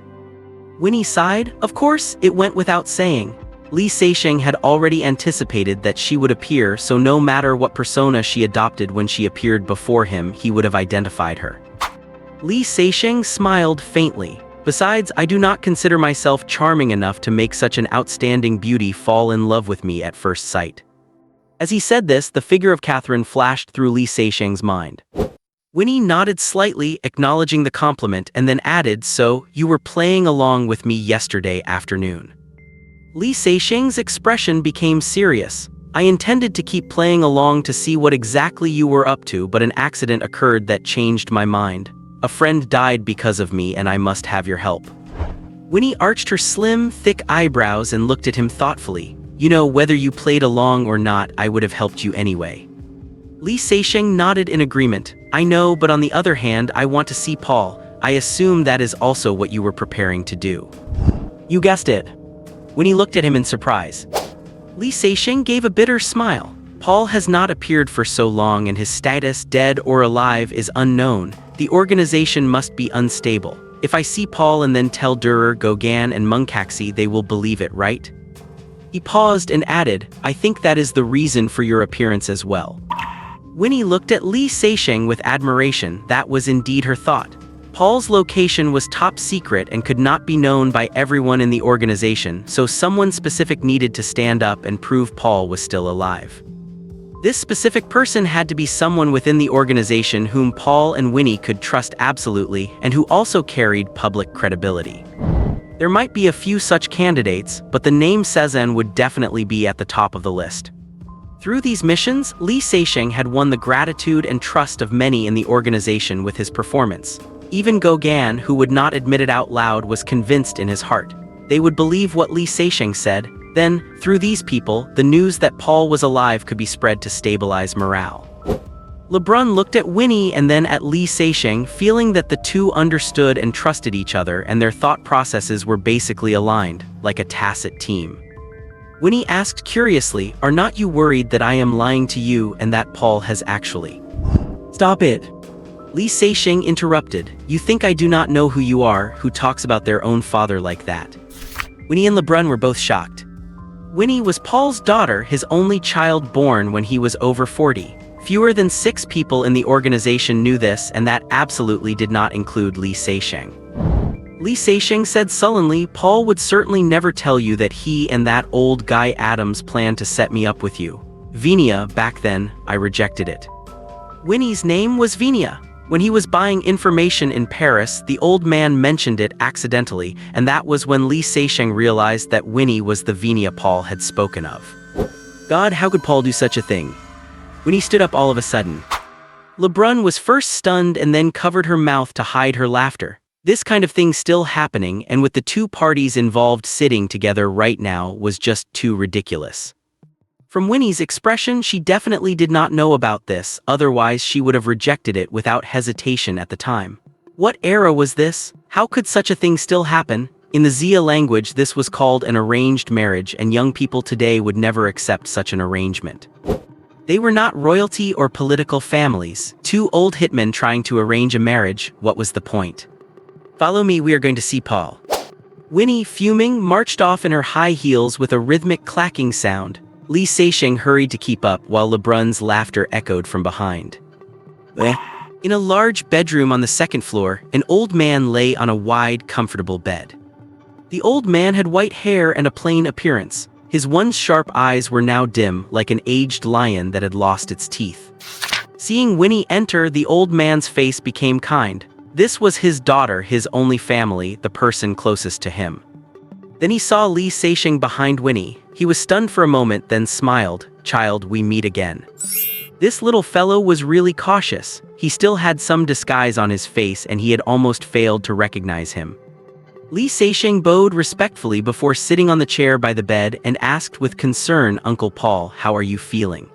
Winnie sighed. Of course, it went without saying. Li Seixing had already anticipated that she would appear, so no matter what persona she adopted when she appeared before him, he would have identified her. Li Seixing smiled faintly. "Besides, I do not consider myself charming enough to make such an outstanding beauty fall in love with me at first sight." As he said this, the figure of Catherine flashed through Li Seixing's mind. Winnie nodded slightly, acknowledging the compliment, and then added, "So, you were playing along with me yesterday afternoon." Li Seixing's expression became serious. "I intended to keep playing along to see what exactly you were up to, but an accident occurred that changed my mind. A friend died because of me and I must have your help." Winnie arched her slim, thick eyebrows and looked at him thoughtfully. "You know, whether you played along or not, I would have helped you anyway." Li Seixing nodded in agreement. "I know, but on the other hand, I want to see Paul. I assume that is also what you were preparing to do." "You guessed it." Winnie looked at him in surprise. Li Seixing gave a bitter smile. "Paul has not appeared for so long and his status, dead or alive, is unknown. The organization must be unstable. If I see Paul and then tell Durer, Gauguin, and Munkaxi, they will believe it, right?" He paused and added, "I think that is the reason for your appearance as well." Winnie looked at Li Seixing with admiration. That was indeed her thought. Paul's location was top secret and could not be known by everyone in the organization, so someone specific needed to stand up and prove Paul was still alive. This specific person had to be someone within the organization whom Paul and Winnie could trust absolutely and who also carried public credibility. There might be a few such candidates, but the name Sezen would definitely be at the top of the list. Through these missions, Li Seixing had won the gratitude and trust of many in the organization with his performance. Even Gauguin, who would not admit it out loud, was convinced in his heart. They would believe what Li Seixing said. Then, through these people, the news that Paul was alive could be spread to stabilize morale. Lebrun looked at Winnie and then at Li Seixing, feeling that the two understood and trusted each other and their thought processes were basically aligned, like a tacit team. Winnie asked curiously, "Are not you worried that I am lying to you and that Paul has actually—" "Stop it!" Li Seixing interrupted. "You think I do not know who you are, who talks about their own father like that?" Winnie and Lebrun were both shocked. Winnie was Paul's daughter, his only child, born when he was over 40. Fewer than 6 people in the organization knew this, and that absolutely did not include Li Seixing. Li Seixing said sullenly, "Paul would certainly never tell you that he and that old guy Adams planned to set me up with you. Vinia, back then, I rejected it." Winnie's name was Vinia. When he was buying information in Paris, the old man mentioned it accidentally, and that was when Li Seixing realized that Winnie was the Vinia Paul had spoken of. God, how could Paul do such a thing? Winnie stood up all of a sudden. Lebrun was first stunned and then covered her mouth to hide her laughter. This kind of thing still happening, and with the two parties involved sitting together right now, was just too ridiculous. From Winnie's expression, she definitely did not know about this, otherwise she would have rejected it without hesitation at the time. What era was this? How could such a thing still happen? In the Xia language, this was called an arranged marriage, and young people today would never accept such an arrangement. They were not royalty or political families. Two old hitmen trying to arrange a marriage, what was the point? Follow me, we are going to see Paul. Winnie, fuming, marched off in her high heels with a rhythmic clacking sound. Li Seixing hurried to keep up while Lebrun's laughter echoed from behind. In a large bedroom on the second floor, an old man lay on a wide, comfortable bed. The old man had white hair and a plain appearance. His once sharp eyes were now dim, like an aged lion that had lost its teeth. Seeing Winnie enter, the old man's face became kind. This was his daughter, his only family, the person closest to him. Then he saw Li Seixing behind Winnie. He was stunned for a moment, then smiled. "Child, we meet again." This little fellow was really cautious. He still had some disguise on his face, and he had almost failed to recognize him. Li Seixing bowed respectfully before sitting on the chair by the bed and asked with concern, "Uncle Paul, how are you feeling?"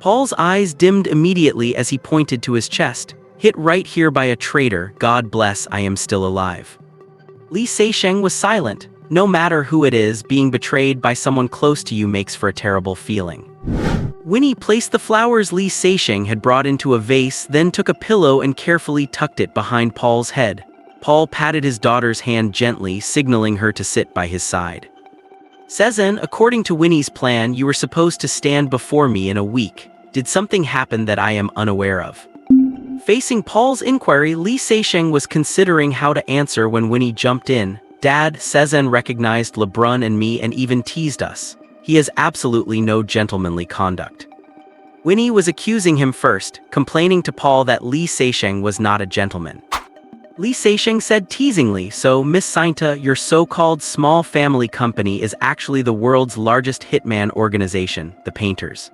Paul's eyes dimmed immediately as he pointed to his chest. "Hit right here by a traitor, God bless, I am still alive." Li Seixing was silent. No matter who it is, being betrayed by someone close to you makes for a terrible feeling. Winnie placed the flowers Li Seixing had brought into a vase, then took a pillow and carefully tucked it behind Paul's head. Paul patted his daughter's hand gently, signaling her to sit by his side. "Sezen, according to Winnie's plan, you were supposed to stand before me in a week. Did something happen that I am unaware of?" Facing Paul's inquiry, Li Seixing was considering how to answer when Winnie jumped in. "Dad, Sezen recognized Lebrun and me and even teased us. He has absolutely no gentlemanly conduct." Winnie was accusing him first, complaining to Paul that Li Seixing was not a gentleman. Li Seixing said teasingly, "So, Miss Sainta, your so-called small family company is actually the world's largest hitman organization, the Painters."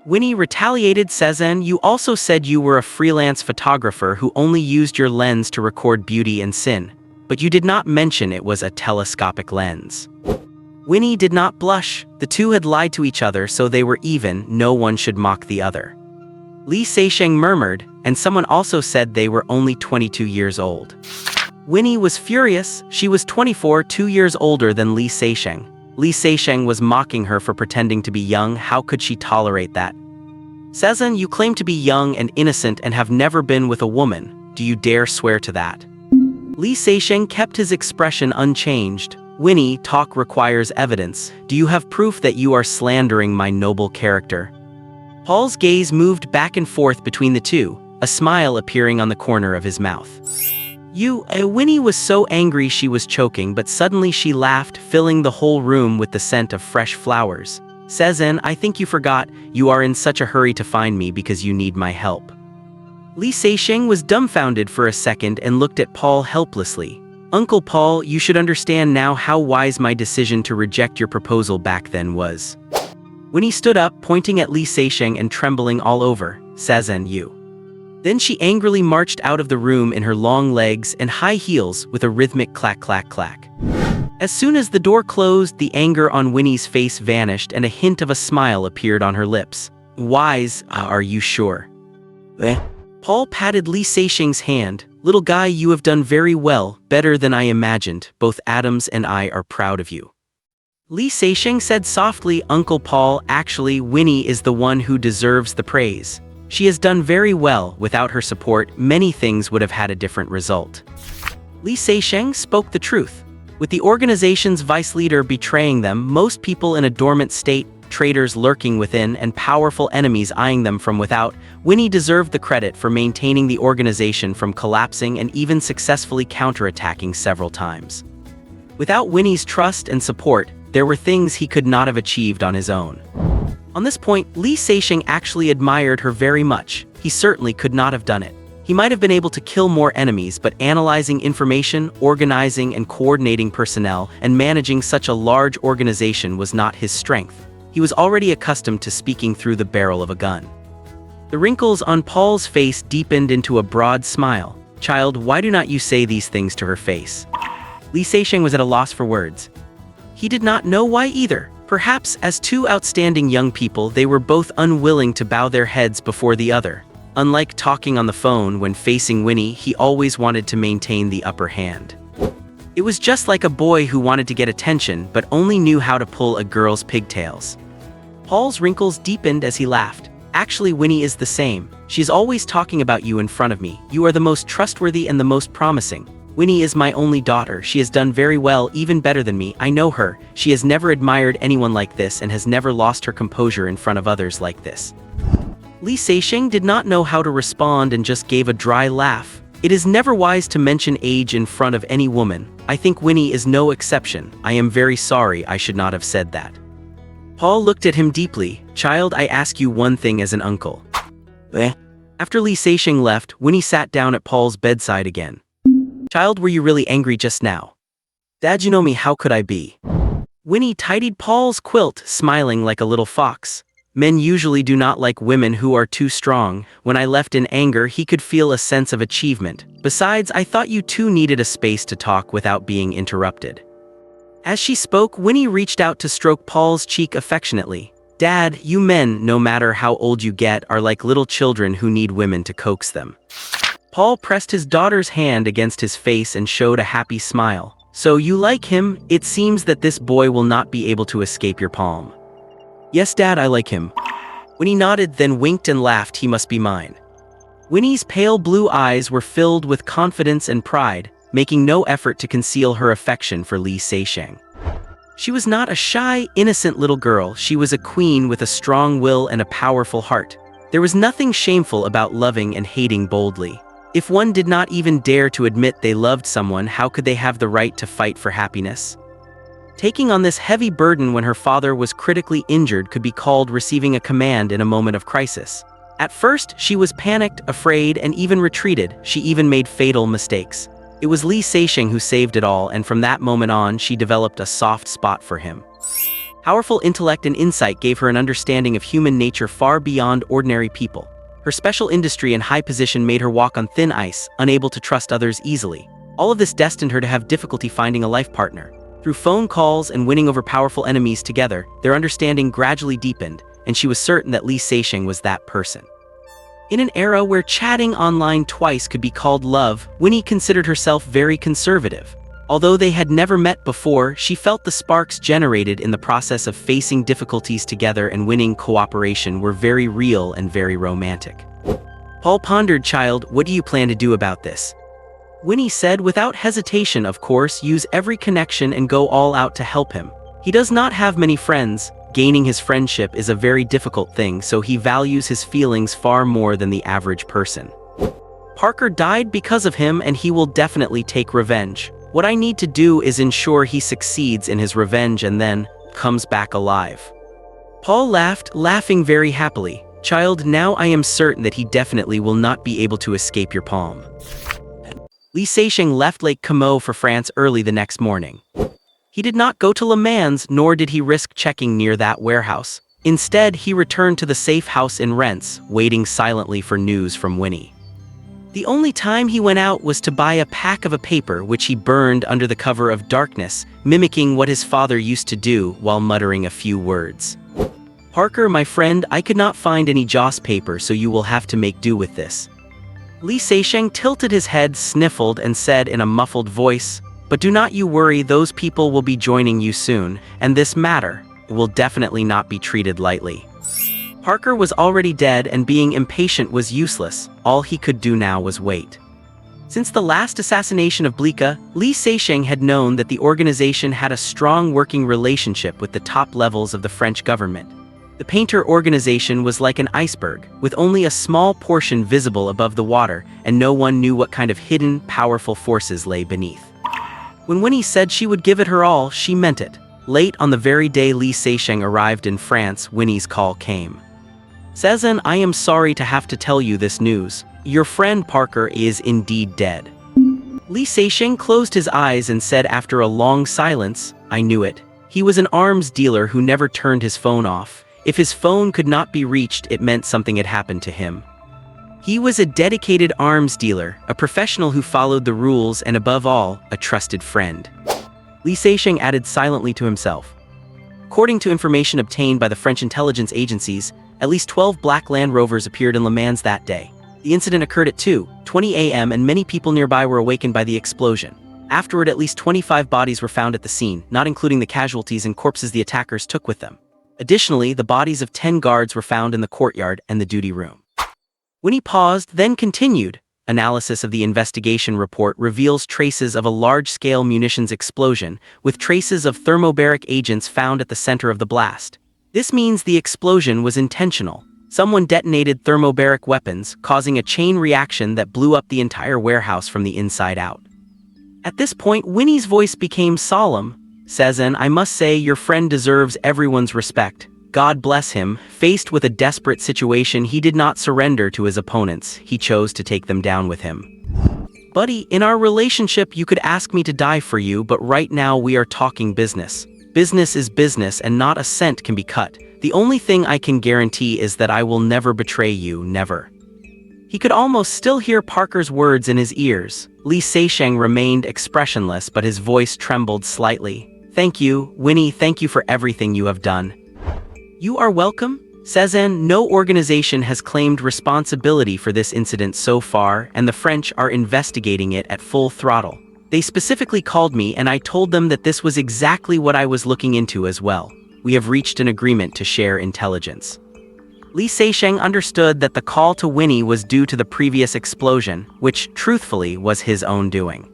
Winnie retaliated, "Sezen, you also said you were a freelance photographer who only used your lens to record beauty and sin, but you did not mention it was a telescopic lens." Winnie did not blush. The two had lied to each other, so they were even. No one should mock the other. Li Seixing murmured, "And someone also said they were only 22 years old." Winnie was furious. She was 24, 2 years older than Li Seixing. Li Seixing was mocking her for pretending to be young. How could she tolerate that? "Sezen, you claim to be young and innocent and have never been with a woman. Do you dare swear to that?" Li Seixing kept his expression unchanged. "Winnie, talk requires evidence. Do you have proof that you are slandering my noble character?" Paul's gaze moved back and forth between the two, a smile appearing on the corner of his mouth. Winnie was so angry she was choking, but suddenly she laughed, filling the whole room with the scent of fresh flowers. "Sezen, I think you forgot. You are in such a hurry to find me because you need my help." Li Seixing was dumbfounded for a second and looked at Paul helplessly. "Uncle Paul, you should understand now how wise my decision to reject your proposal back then was." Winnie stood up, pointing at Li Seixing and trembling all over. "Sezen, you." Then she angrily marched out of the room in her long legs and high heels with a rhythmic clack clack clack. As soon as the door closed, the anger on Winnie's face vanished and a hint of a smile appeared on her lips. "Wise, are you sure?" Paul patted Li Seixing's hand. "Little guy, you have done very well, better than I imagined. Both Adams and I are proud of you." Li Seixing said softly, "Uncle Paul, actually, Winnie is the one who deserves the praise. She has done very well. Without her support, many things would have had a different result." Li Seixing spoke the truth. With the organization's vice leader betraying them, most people in a dormant state, traitors lurking within, and powerful enemies eyeing them from without, Winnie deserved the credit for maintaining the organization from collapsing and even successfully counterattacking several times. Without Winnie's trust and support, there were things he could not have achieved on his own. On this point, Li Seixing actually admired her very much. He certainly could not have done it. He might have been able to kill more enemies, but analyzing information, organizing and coordinating personnel, and managing such a large organization was not his strength. He was already accustomed to speaking through the barrel of a gun. The wrinkles on Paul's face deepened into a broad smile. "Child, why do not you say these things to her face?" Li Seixing was at a loss for words. He did not know why either. Perhaps, as two outstanding young people, they were both unwilling to bow their heads before the other. Unlike talking on the phone when facing Winnie, he always wanted to maintain the upper hand. It was just like a boy who wanted to get attention but only knew how to pull a girl's pigtails. Paul's wrinkles deepened as he laughed. Actually, Winnie is the same. She's always talking about you in front of me. You are the most trustworthy and the most promising. Winnie is my only daughter. She has done very well, even better than me. I know her. She has never admired anyone like this and has never lost her composure in front of others like this. Li Seixing did not know how to respond and just gave a dry laugh. It is never wise to mention age in front of any woman. I think Winnie is no exception. I am very sorry, I should not have said that. Paul looked at him deeply. Child, I ask you one thing as an uncle. After Li Seixing left, Winnie sat down at Paul's bedside again. Child, were you really angry just now? Dad, you know me, how could I be? Winnie tidied Paul's quilt, smiling like a little fox. Men usually do not like women who are too strong. When I left in anger, he could feel a sense of achievement. Besides, I thought you two needed a space to talk without being interrupted. As she spoke, Winnie reached out to stroke Paul's cheek affectionately. Dad, you men, no matter how old you get, are like little children who need women to coax them. Paul pressed his daughter's hand against his face and showed a happy smile. So you like him? It seems that this boy will not be able to escape your palm. Yes, Dad, I like him. Winnie nodded, then winked and laughed. He must be mine. Winnie's pale blue eyes were filled with confidence and pride, making no effort to conceal her affection for Li Seixing. She was not a shy, innocent little girl. She was a queen with a strong will and a powerful heart. There was nothing shameful about loving and hating boldly. If one did not even dare to admit they loved someone, how could they have the right to fight for happiness? Taking on this heavy burden when her father was critically injured could be called receiving a command in a moment of crisis. At first, she was panicked, afraid, and even retreated. She even made fatal mistakes. It was Li Seixing who saved it all, and from that moment on, she developed a soft spot for him. Powerful intellect and insight gave her an understanding of human nature far beyond ordinary people. Her special industry and high position made her walk on thin ice, unable to trust others easily. All of this destined her to have difficulty finding a life partner. Through phone calls and winning over powerful enemies together, their understanding gradually deepened, and she was certain that Li Seixing was that person. In an era where chatting online twice could be called love, Winnie considered herself very conservative. Although they had never met before, she felt the sparks generated in the process of facing difficulties together and winning cooperation were very real and very romantic. Paul pondered, child, what do you plan to do about this? Winnie said, without hesitation, of course, use every connection and go all out to help him. He does not have many friends. Gaining his friendship is a very difficult thing, so he values his feelings far more than the average person. Parker died because of him, and he will definitely take revenge. What I need to do is ensure he succeeds in his revenge and then comes back alive. Paul laughed, laughing very happily. Child, now I am certain that he definitely will not be able to escape your palm. Li Seixing left Lake Como for France early the next morning. He did not go to Le Mans, nor did he risk checking near that warehouse. Instead, he returned to the safe house in Rennes, waiting silently for news from Winnie. The only time he went out was to buy a pack of a paper which he burned under the cover of darkness, mimicking what his father used to do while muttering a few words. Parker, my friend, I could not find any Joss paper, so you will have to make do with this. Li Seixing tilted his head, sniffled, and said in a muffled voice, but do not you worry, those people will be joining you soon, and this matter will definitely not be treated lightly. Parker was already dead, and being impatient was useless. All he could do now was wait. Since the last assassination of Blika, Li Seixing had known that the organization had a strong working relationship with the top levels of the French government. The painter organization was like an iceberg, with only a small portion visible above the water, and no one knew what kind of hidden, powerful forces lay beneath. When Winnie said she would give it her all, she meant it. Late on the very day Li Seixing arrived in France, Winnie's call came. Cezanne, I am sorry to have to tell you this news. Your friend Parker is indeed dead. Li Seixing closed his eyes and said after a long silence, I knew it. He was an arms dealer who never turned his phone off. If his phone could not be reached, it meant something had happened to him. He was a dedicated arms dealer, a professional who followed the rules, and above all, a trusted friend. Li Seixing added silently to himself. According to information obtained by the French intelligence agencies, at least 12 black Land Rovers appeared in Le Mans that day. The incident occurred at 2:20 a.m. and many people nearby were awakened by the explosion. Afterward, at least 25 bodies were found at the scene, not including the casualties and corpses the attackers took with them. Additionally, the bodies of 10 guards were found in the courtyard and the duty room. Winnie paused, then continued. Analysis of the investigation report reveals traces of a large-scale munitions explosion, with traces of thermobaric agents found at the center of the blast. This means the explosion was intentional. Someone detonated thermobaric weapons, causing a chain reaction that blew up the entire warehouse from the inside out. At this point, Winnie's voice became solemn. Sezen, I must say your friend deserves everyone's respect. God bless him. Faced with a desperate situation, he did not surrender to his opponents. He chose to take them down with him. Buddy, in our relationship, you could ask me to die for you, but right now we are talking business. Business is business and not a cent can be cut. The only thing I can guarantee is that I will never betray you, never. He could almost still hear Parker's words in his ears. Li Seixing remained expressionless, but his voice trembled slightly. Thank you, Winnie, thank you for everything you have done. You are welcome? Sezen, no organization has claimed responsibility for this incident so far, and the French are investigating it at full throttle. They specifically called me and I told them that this was exactly what I was looking into as well. We have reached an agreement to share intelligence. Li Seixing understood that the call to Winnie was due to the previous explosion, which, truthfully, was his own doing.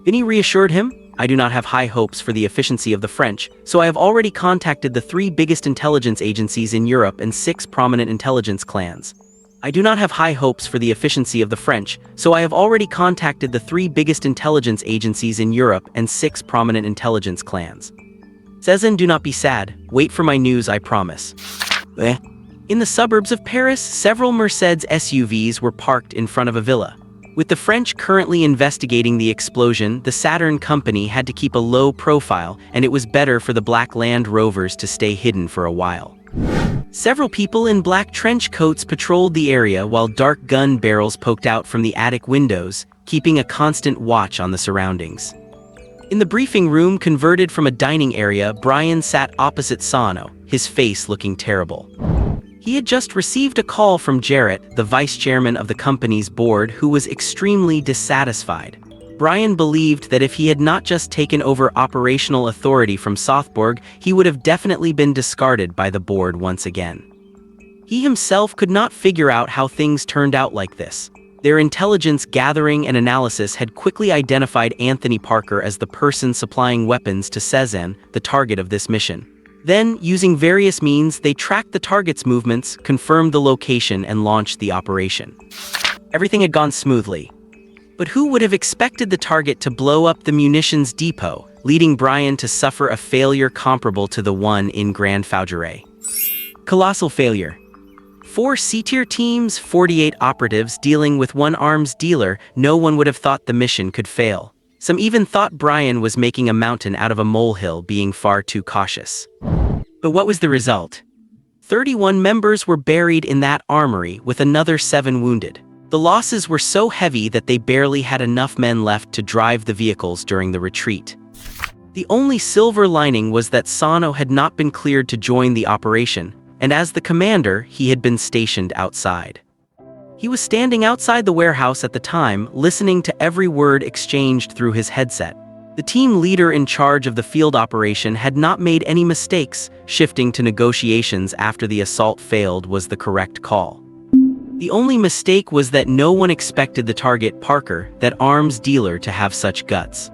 Winnie reassured him, I do not have high hopes for the efficiency of the French, so I have already contacted the 3 biggest intelligence agencies in Europe and 6 prominent intelligence clans. I do not have high hopes for the efficiency of the French, so I have already contacted the 3 biggest intelligence agencies in Europe and 6 prominent intelligence clans. Sezen, do not be sad. Wait for my news, I promise. In the suburbs of Paris, several Mercedes SUVs were parked in front of a villa. With the French currently investigating the explosion, the Saturn company had to keep a low profile, and it was better for the black Land Rovers to stay hidden for a while. Several people in black trench coats patrolled the area while dark gun barrels poked out from the attic windows, keeping a constant watch on the surroundings. In the briefing room converted from a dining area, Brian sat opposite Sano, his face looking terrible. He had just received a call from Jarrett, the vice chairman of the company's board, who was extremely dissatisfied. Brian believed that if he had not just taken over operational authority from Sothborg, he would have definitely been discarded by the board once again. He himself could not figure out how things turned out like this. Their intelligence gathering and analysis had quickly identified Anthony Parker as the person supplying weapons to Sezen, the target of this mission. Then, using various means, they tracked the target's movements, confirmed the location, and launched the operation. Everything had gone smoothly. But who would have expected the target to blow up the munitions depot, leading Brian to suffer a failure comparable to the one in Grand Faugeray? Colossal failure. 4 C-tier teams, 48 operatives dealing with one arms dealer, no one would have thought the mission could fail. Some even thought Brian was making a mountain out of a molehill, being far too cautious. But what was the result? 31 members were buried in that armory, with another 7 wounded. The losses were so heavy that they barely had enough men left to drive the vehicles during the retreat. The only silver lining was that Sano had not been cleared to join the operation, and as the commander, he had been stationed outside. He was standing outside the warehouse at the time, listening to every word exchanged through his headset. The team leader in charge of the field operation had not made any mistakes. Shifting to negotiations after the assault failed was the correct call. The only mistake was that no one expected the target, Parker, that arms dealer, to have such guts.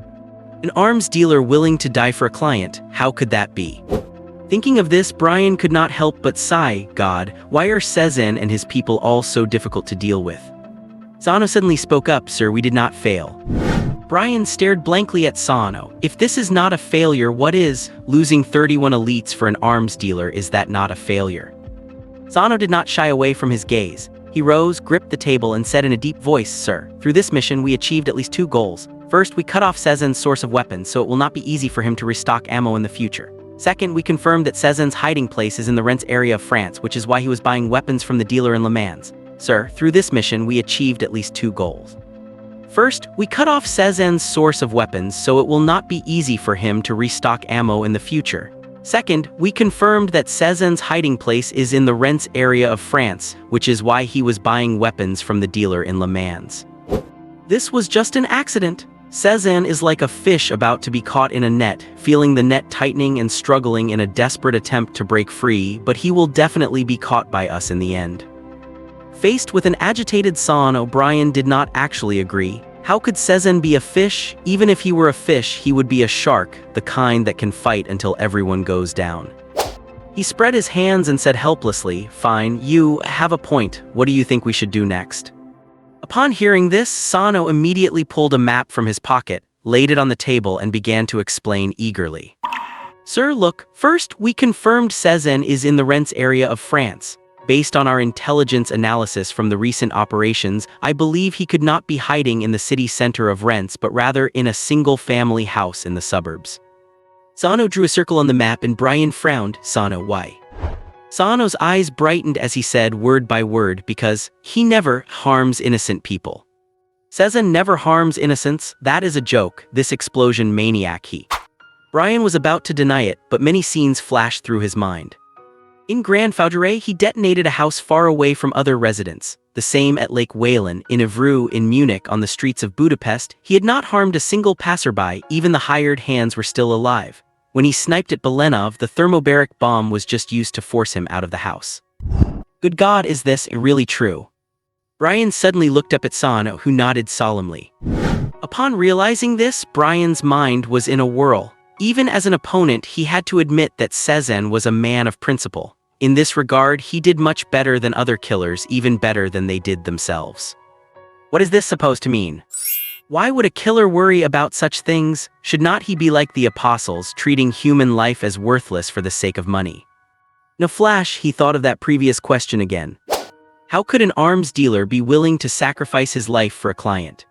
An arms dealer willing to die for a client, how could that be? Thinking of this, Brian could not help but sigh, God, why are Sezen and his people all so difficult to deal with? Sano suddenly spoke up, Sir, we did not fail. Brian stared blankly at Sano. If this is not a failure, what is? Losing 31 elites for an arms dealer, is that not a failure? Sano did not shy away from his gaze. He rose, gripped the table, and said in a deep voice, Sir, through this mission we achieved at least 2 goals. First, we cut off Sezen's source of weapons, so it will not be easy for him to restock ammo in the future. Second, we confirmed that Sezen's hiding place is in the Rents area of France, which is why he was buying weapons from the dealer in Le Mans. Sir, through this mission we achieved at least 2 goals. First, we cut off Sezen's source of weapons, so it will not be easy for him to restock ammo in the future. Second, we confirmed that Sezen's hiding place is in the Rents area of France, which is why he was buying weapons from the dealer in Le Mans. This was just an accident. Cezanne is like a fish about to be caught in a net, feeling the net tightening and struggling in a desperate attempt to break free, but he will definitely be caught by us in the end. Faced with an agitated San, O'Brien did not actually agree. How could Cezanne be a fish? Even if he were a fish, he would be a shark, the kind that can fight until everyone goes down. He spread his hands and said helplessly, "Fine, you have a point. What do you think we should do next?" Upon hearing this, Sano immediately pulled a map from his pocket, laid it on the table, and began to explain eagerly. "Sir, look, first, we confirmed Cezanne is in the Rents area of France. Based on our intelligence analysis from the recent operations, I believe he could not be hiding in the city center of Rents, but rather in a single-family house in the suburbs." Sano drew a circle on the map and Brian frowned. "Sano, why?" Sano's eyes brightened as he said word by word, "Because he never harms innocent people." "Cezanne never harms innocents? That is a joke, this explosion maniac he." Brian was about to deny it, but many scenes flashed through his mind. In Grand Fauderay, he detonated a house far away from other residents. The same at Lake Whalen, in Evreux, in Munich, on the streets of Budapest. He had not harmed a single passerby, even the hired hands were still alive. When he sniped at Belenov, the thermobaric bomb was just used to force him out of the house. Good God, is this really true? Brian suddenly looked up at Sano, who nodded solemnly. Upon realizing this, Brian's mind was in a whirl. Even as an opponent, he had to admit that Cezanne was a man of principle. In this regard, he did much better than other killers, even better than they did themselves. What is this supposed to mean? Why would a killer worry about such things? Should not he be like the apostles, treating human life as worthless for the sake of money? In a flash, he thought of that previous question again. How could an arms dealer be willing to sacrifice his life for a client?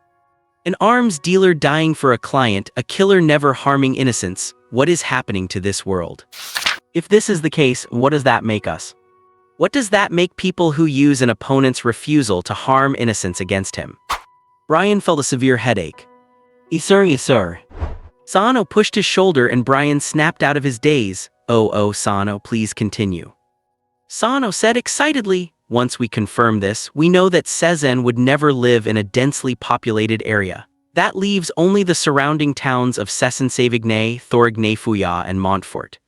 An arms dealer dying for a client, a killer never harming innocents. What is happening to this world? If this is the case, what does that make us? What does that make people who use an opponent's refusal to harm innocents against him? Brian felt a severe headache. Yes, sir. Sano pushed his shoulder and Brian snapped out of his daze. Oh, Sano, please continue. Sano said excitedly, "Once we confirm this, we know that Cezanne would never live in a densely populated area. That leaves only the surrounding towns of Cesson-Sévigné, Thorigny-Fouillard, and Montfort."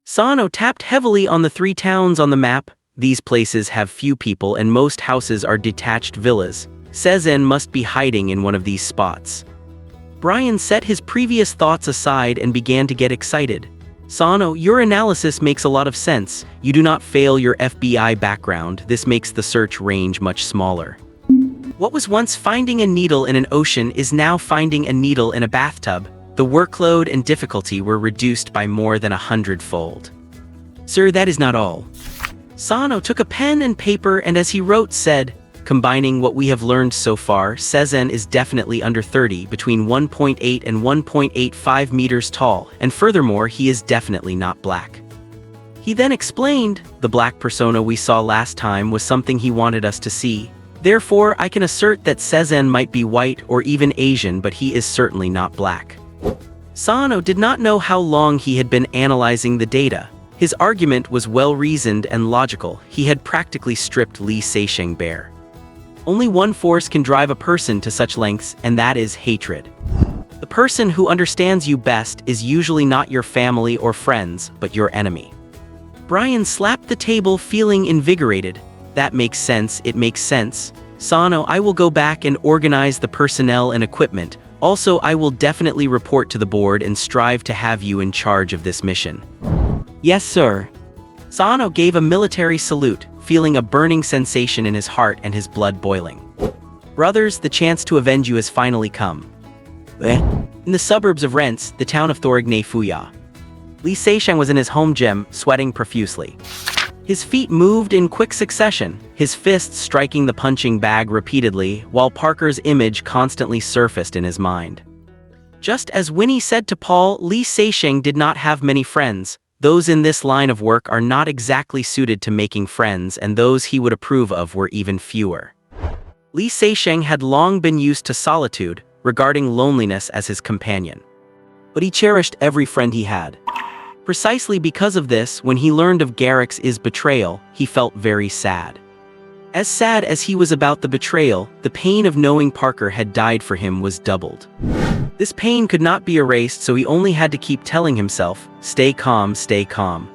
Sano tapped heavily on the 3 towns on the map. These places have few people and most houses are detached villas. Cezanne must be hiding in one of these spots. Brian set his previous thoughts aside and began to get excited. Sano, your analysis makes a lot of sense. You do not fail your FBI background. This makes the search range much smaller. What was once finding a needle in an ocean is now finding a needle in a bathtub. The workload and difficulty were reduced by more than 100-fold. Sir, that is not all. Sano took a pen and paper and as he wrote said, "Combining what we have learned so far, Cezanne is definitely under 30, between 1.8 and 1.85 meters tall, and furthermore, he is definitely not black." He then explained, "The black persona we saw last time was something he wanted us to see. Therefore, I can assert that Cezanne might be white or even Asian, but he is certainly not black." Sano did not know how long he had been analyzing the data. His argument was well-reasoned and logical. He had practically stripped Li Seixing bare. Only one force can drive a person to such lengths, and that is hatred. The person who understands you best is usually not your family or friends, but your enemy. Brian slapped the table, feeling invigorated. That makes sense, it makes sense. Sano, I will go back and organize the personnel and equipment. Also, I will definitely report to the board and strive to have you in charge of this mission. Yes, sir. Sano gave a military salute, feeling a burning sensation in his heart and his blood boiling. Brothers, the chance to avenge you has finally come. In the suburbs of Rents, the town of Thorigny-Fouillard. Li Seixing was in his home gym, sweating profusely. His feet moved in quick succession, his fists striking the punching bag repeatedly, while Parker's image constantly surfaced in his mind. Just as Winnie said to Paul, Li Seixing did not have many friends. Those in this line of work are not exactly suited to making friends, and those he would approve of were even fewer. Li Seixing had long been used to solitude, regarding loneliness as his companion. But he cherished every friend he had. Precisely because of this, when he learned of Garrick's betrayal, he felt very sad. As sad as he was about the betrayal, the pain of knowing Parker had died for him was doubled. This pain could not be erased, so he only had to keep telling himself, "Stay calm, stay calm."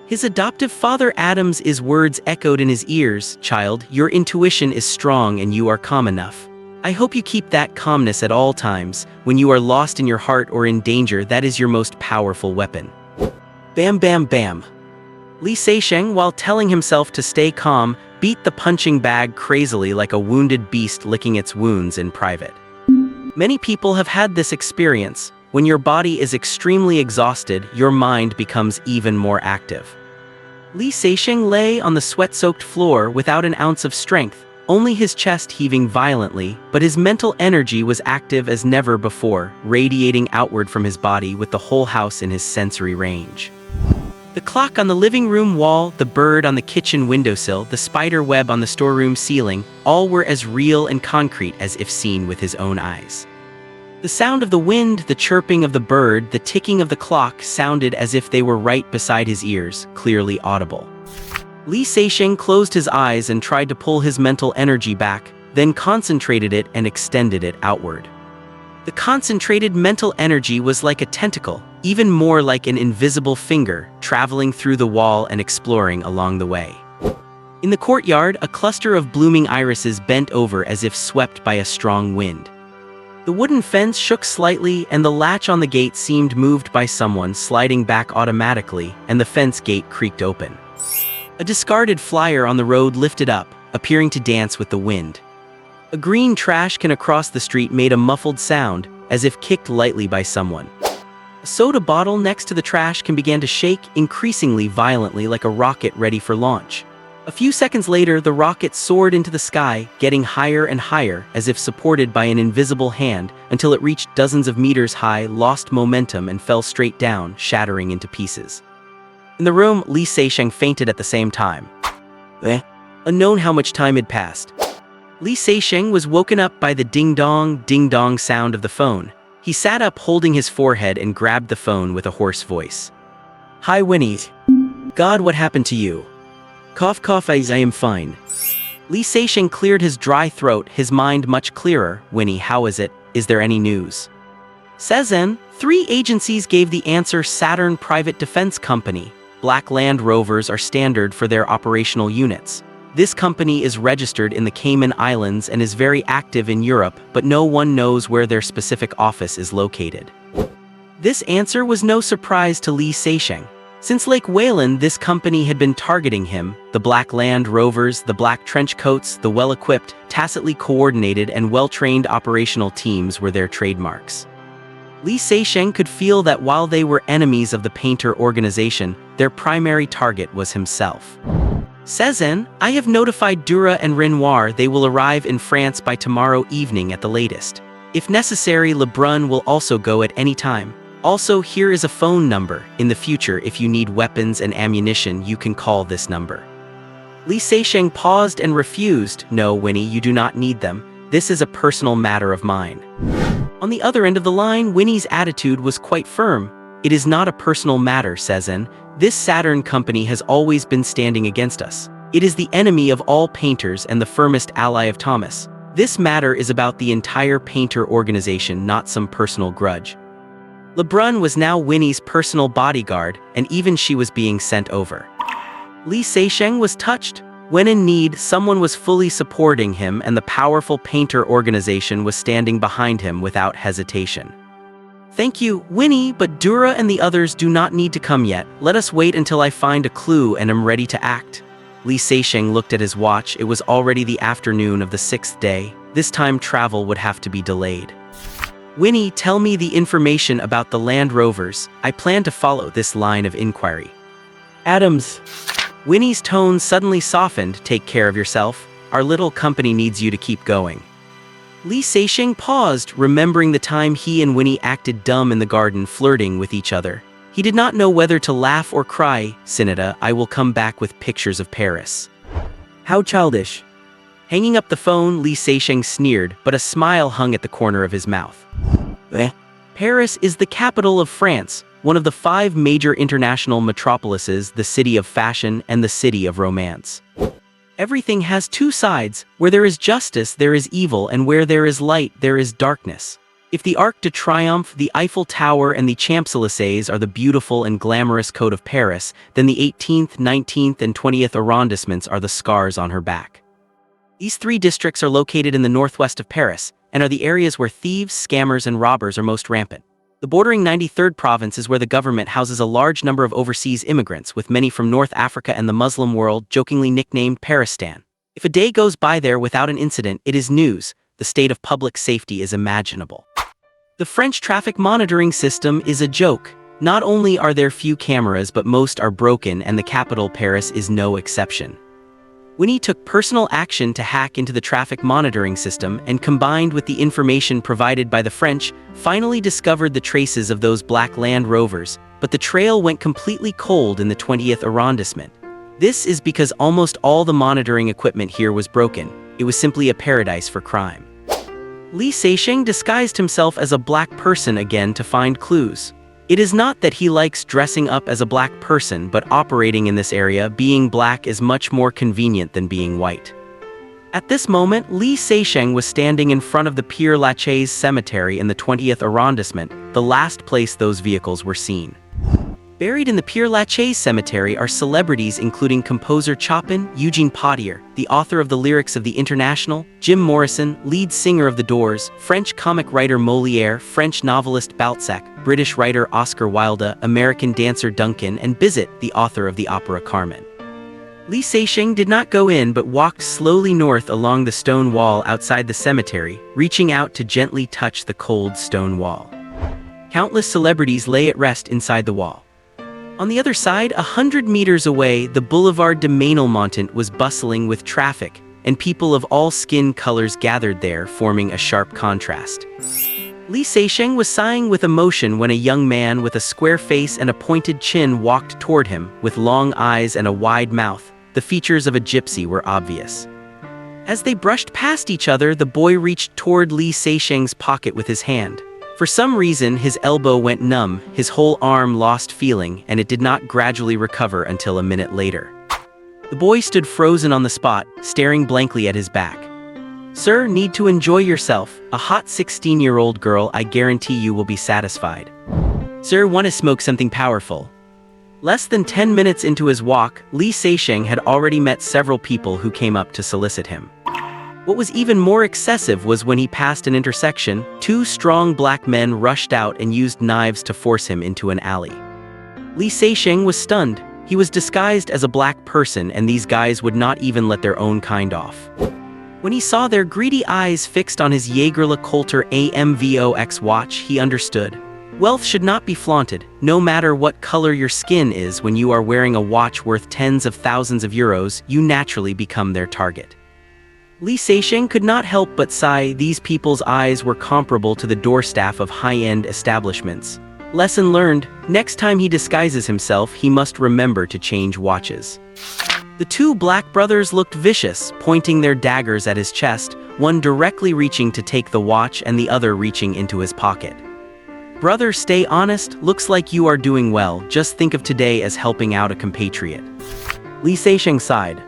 His adoptive father Adam's words echoed in his ears, "Child, your intuition is strong and you are calm enough. I hope you keep that calmness at all times. When you are lost in your heart or in danger, that is your most powerful weapon." Bam bam bam. Li Seixing, while telling himself to stay calm, beat the punching bag crazily like a wounded beast licking its wounds in private. Many people have had this experience. When your body is extremely exhausted, your mind becomes even more active. Li Seixing lay on the sweat-soaked floor without an ounce of strength, only his chest heaving violently, but his mental energy was active as never before, radiating outward from his body with the whole house in his sensory range. The clock on the living room wall, the bird on the kitchen windowsill, the spider web on the storeroom ceiling, all were as real and concrete as if seen with his own eyes. The sound of the wind, the chirping of the bird, the ticking of the clock sounded as if they were right beside his ears, clearly audible. Li Seixing closed his eyes and tried to pull his mental energy back, then concentrated it and extended it outward. The concentrated mental energy was like a tentacle, even more like an invisible finger, traveling through the wall and exploring along the way. In the courtyard, a cluster of blooming irises bent over as if swept by a strong wind. The wooden fence shook slightly, and the latch on the gate seemed moved by someone sliding back automatically, and the fence gate creaked open. A discarded flyer on the road lifted up, appearing to dance with the wind. A green trash can across the street made a muffled sound, as if kicked lightly by someone. A soda bottle next to the trash can began to shake, increasingly violently like a rocket ready for launch. A few seconds later, the rocket soared into the sky, getting higher and higher, as if supported by an invisible hand, until it reached dozens of meters high, lost momentum, and fell straight down, shattering into pieces. In the room, Li Seixing fainted at the same time. Unknown how much time had passed. Li Seixing was woken up by the ding-dong sound of the phone. He sat up holding his forehead and grabbed the phone with a hoarse voice. "Hi, Winnie. God, what happened to you?" "Cough, cough, I am fine." Li Seixing cleared his dry throat, his mind much clearer. "Winnie, how is it? Is there any news?" "Sezen, 3 agencies gave the answer: Saturn Private Defense Company. Black Land Rovers are standard for their operational units. This company is registered in the Cayman Islands and is very active in Europe, but no one knows where their specific office is located." This answer was no surprise to Li Seixing. Since Lake Whalen, this company had been targeting him. The Black Land Rovers, the black trench coats, the well-equipped, tacitly coordinated, and well-trained operational teams were their trademarks. Li Seixing could feel that while they were enemies of the painter organization, their primary target was himself. "Sezen, I have notified Dura and Renoir they will arrive in France by tomorrow evening at the latest. If necessary, Lebrun will also go at any time. Also, here is a phone number. In the future, if you need weapons and ammunition, you can call this number." Li Seixing paused and refused. "No, Winnie, you do not need them. This is a personal matter of mine." On the other end of the line, Winnie's attitude was quite firm. "It is not a personal matter, Sezen. This Saturn company has always been standing against us. It is the enemy of all painters and the firmest ally of Thomas. This matter is about the entire painter organization, not some personal grudge." Lebrun was now Winnie's personal bodyguard, and even she was being sent over. Li Seixing was touched. When in need, someone was fully supporting him, and the powerful painter organization was standing behind him without hesitation. "Thank you, Winnie, but Dura and the others do not need to come yet. Let us wait until I find a clue and am ready to act." Li Seixing looked at his watch. It was already the afternoon of the 6th day. This time travel would have to be delayed. "Winnie, tell me the information about the Land Rovers. I plan to follow this line of inquiry." "Adams." Winnie's tone suddenly softened. "Take care of yourself. Our little company needs you to keep going." Li Seixing paused, remembering the time he and Winnie acted dumb in the garden, flirting with each other. He did not know whether to laugh or cry. "Sinita, I will come back with pictures of Paris." "How childish." Hanging up the phone, Li Seixing sneered, but a smile hung at the corner of his mouth. Paris is the capital of France, one of the 5 major international metropolises, the city of fashion and the city of romance. Everything has two sides. Where there is justice, there is evil, and where there is light, there is darkness. If the Arc de Triomphe, the Eiffel Tower, and the Champs-Élysées are the beautiful and glamorous coat of Paris, then the 18th, 19th, and 20th arrondissements are the scars on her back. These three districts are located in the northwest of Paris, and are the areas where thieves, scammers, and robbers are most rampant. The bordering 93rd province is where the government houses a large number of overseas immigrants, with many from North Africa and the Muslim world, jokingly nicknamed Paristan. If a day goes by there without an incident, it is news. The state of public safety is imaginable. The French traffic monitoring system is a joke. Not only are there few cameras, but most are broken, and the capital, Paris, is no exception. Winnie took personal action to hack into the traffic monitoring system, and combined with the information provided by the French, finally discovered the traces of those black Land Rovers, but the trail went completely cold in the 20th arrondissement. This is because almost all the monitoring equipment here was broken. It was simply a paradise for crime. Li Seixing disguised himself as a black person again to find clues. It is not that he likes dressing up as a black person, but operating in this area, being black is much more convenient than being white. At this moment, Li Seixing was standing in front of the Père Lachaise cemetery in the 20th arrondissement, the last place those vehicles were seen. Buried in the Père Lachaise cemetery are celebrities including composer Chopin, Eugene Potier, the author of the lyrics of The International, Jim Morrison, lead singer of The Doors, French comic writer Molière, French novelist Balzac, British writer Oscar Wilde, American dancer Duncan, and Bizet, the author of the opera Carmen. Li Seixing did not go in but walked slowly north along the stone wall outside the cemetery, reaching out to gently touch the cold stone wall. Countless celebrities lay at rest inside the wall. On the other side, 100 meters away, the Boulevard de Ménilmontant was bustling with traffic, and people of all skin colors gathered there, forming a sharp contrast. Li Seixing was sighing with emotion when a young man with a square face and a pointed chin walked toward him, with long eyes and a wide mouth. The features of a gypsy were obvious. As they brushed past each other, the boy reached toward Li Seixing's pocket with his hand. For some reason, his elbow went numb, his whole arm lost feeling, and it did not gradually recover until a minute later. The boy stood frozen on the spot, staring blankly at his back. "Sir, need to enjoy yourself. A hot 16-year-old girl, I guarantee you will be satisfied. Sir, want to smoke something powerful?" Less than 10 minutes into his walk, Li Seixing had already met several people who came up to solicit him. What was even more excessive was when he passed an intersection, two strong black men rushed out and used knives to force him into an alley. Li Seixing was stunned. He was disguised as a black person, and these guys would not even let their own kind off. When he saw their greedy eyes fixed on his Jaegerle Coulter AMVOX watch, he understood. Wealth should not be flaunted, no matter what color your skin is. When you are wearing a watch worth tens of thousands of euros, you naturally become their target. Li Seixing could not help but sigh. These people's eyes were comparable to the doorstaff of high-end establishments. Lesson learned: next time he disguises himself, he must remember to change watches. The two black brothers looked vicious, pointing their daggers at his chest, one directly reaching to take the watch and the other reaching into his pocket. "Brother, stay honest. Looks like you are doing well. Just think of today as helping out a compatriot." Li Seixing sighed.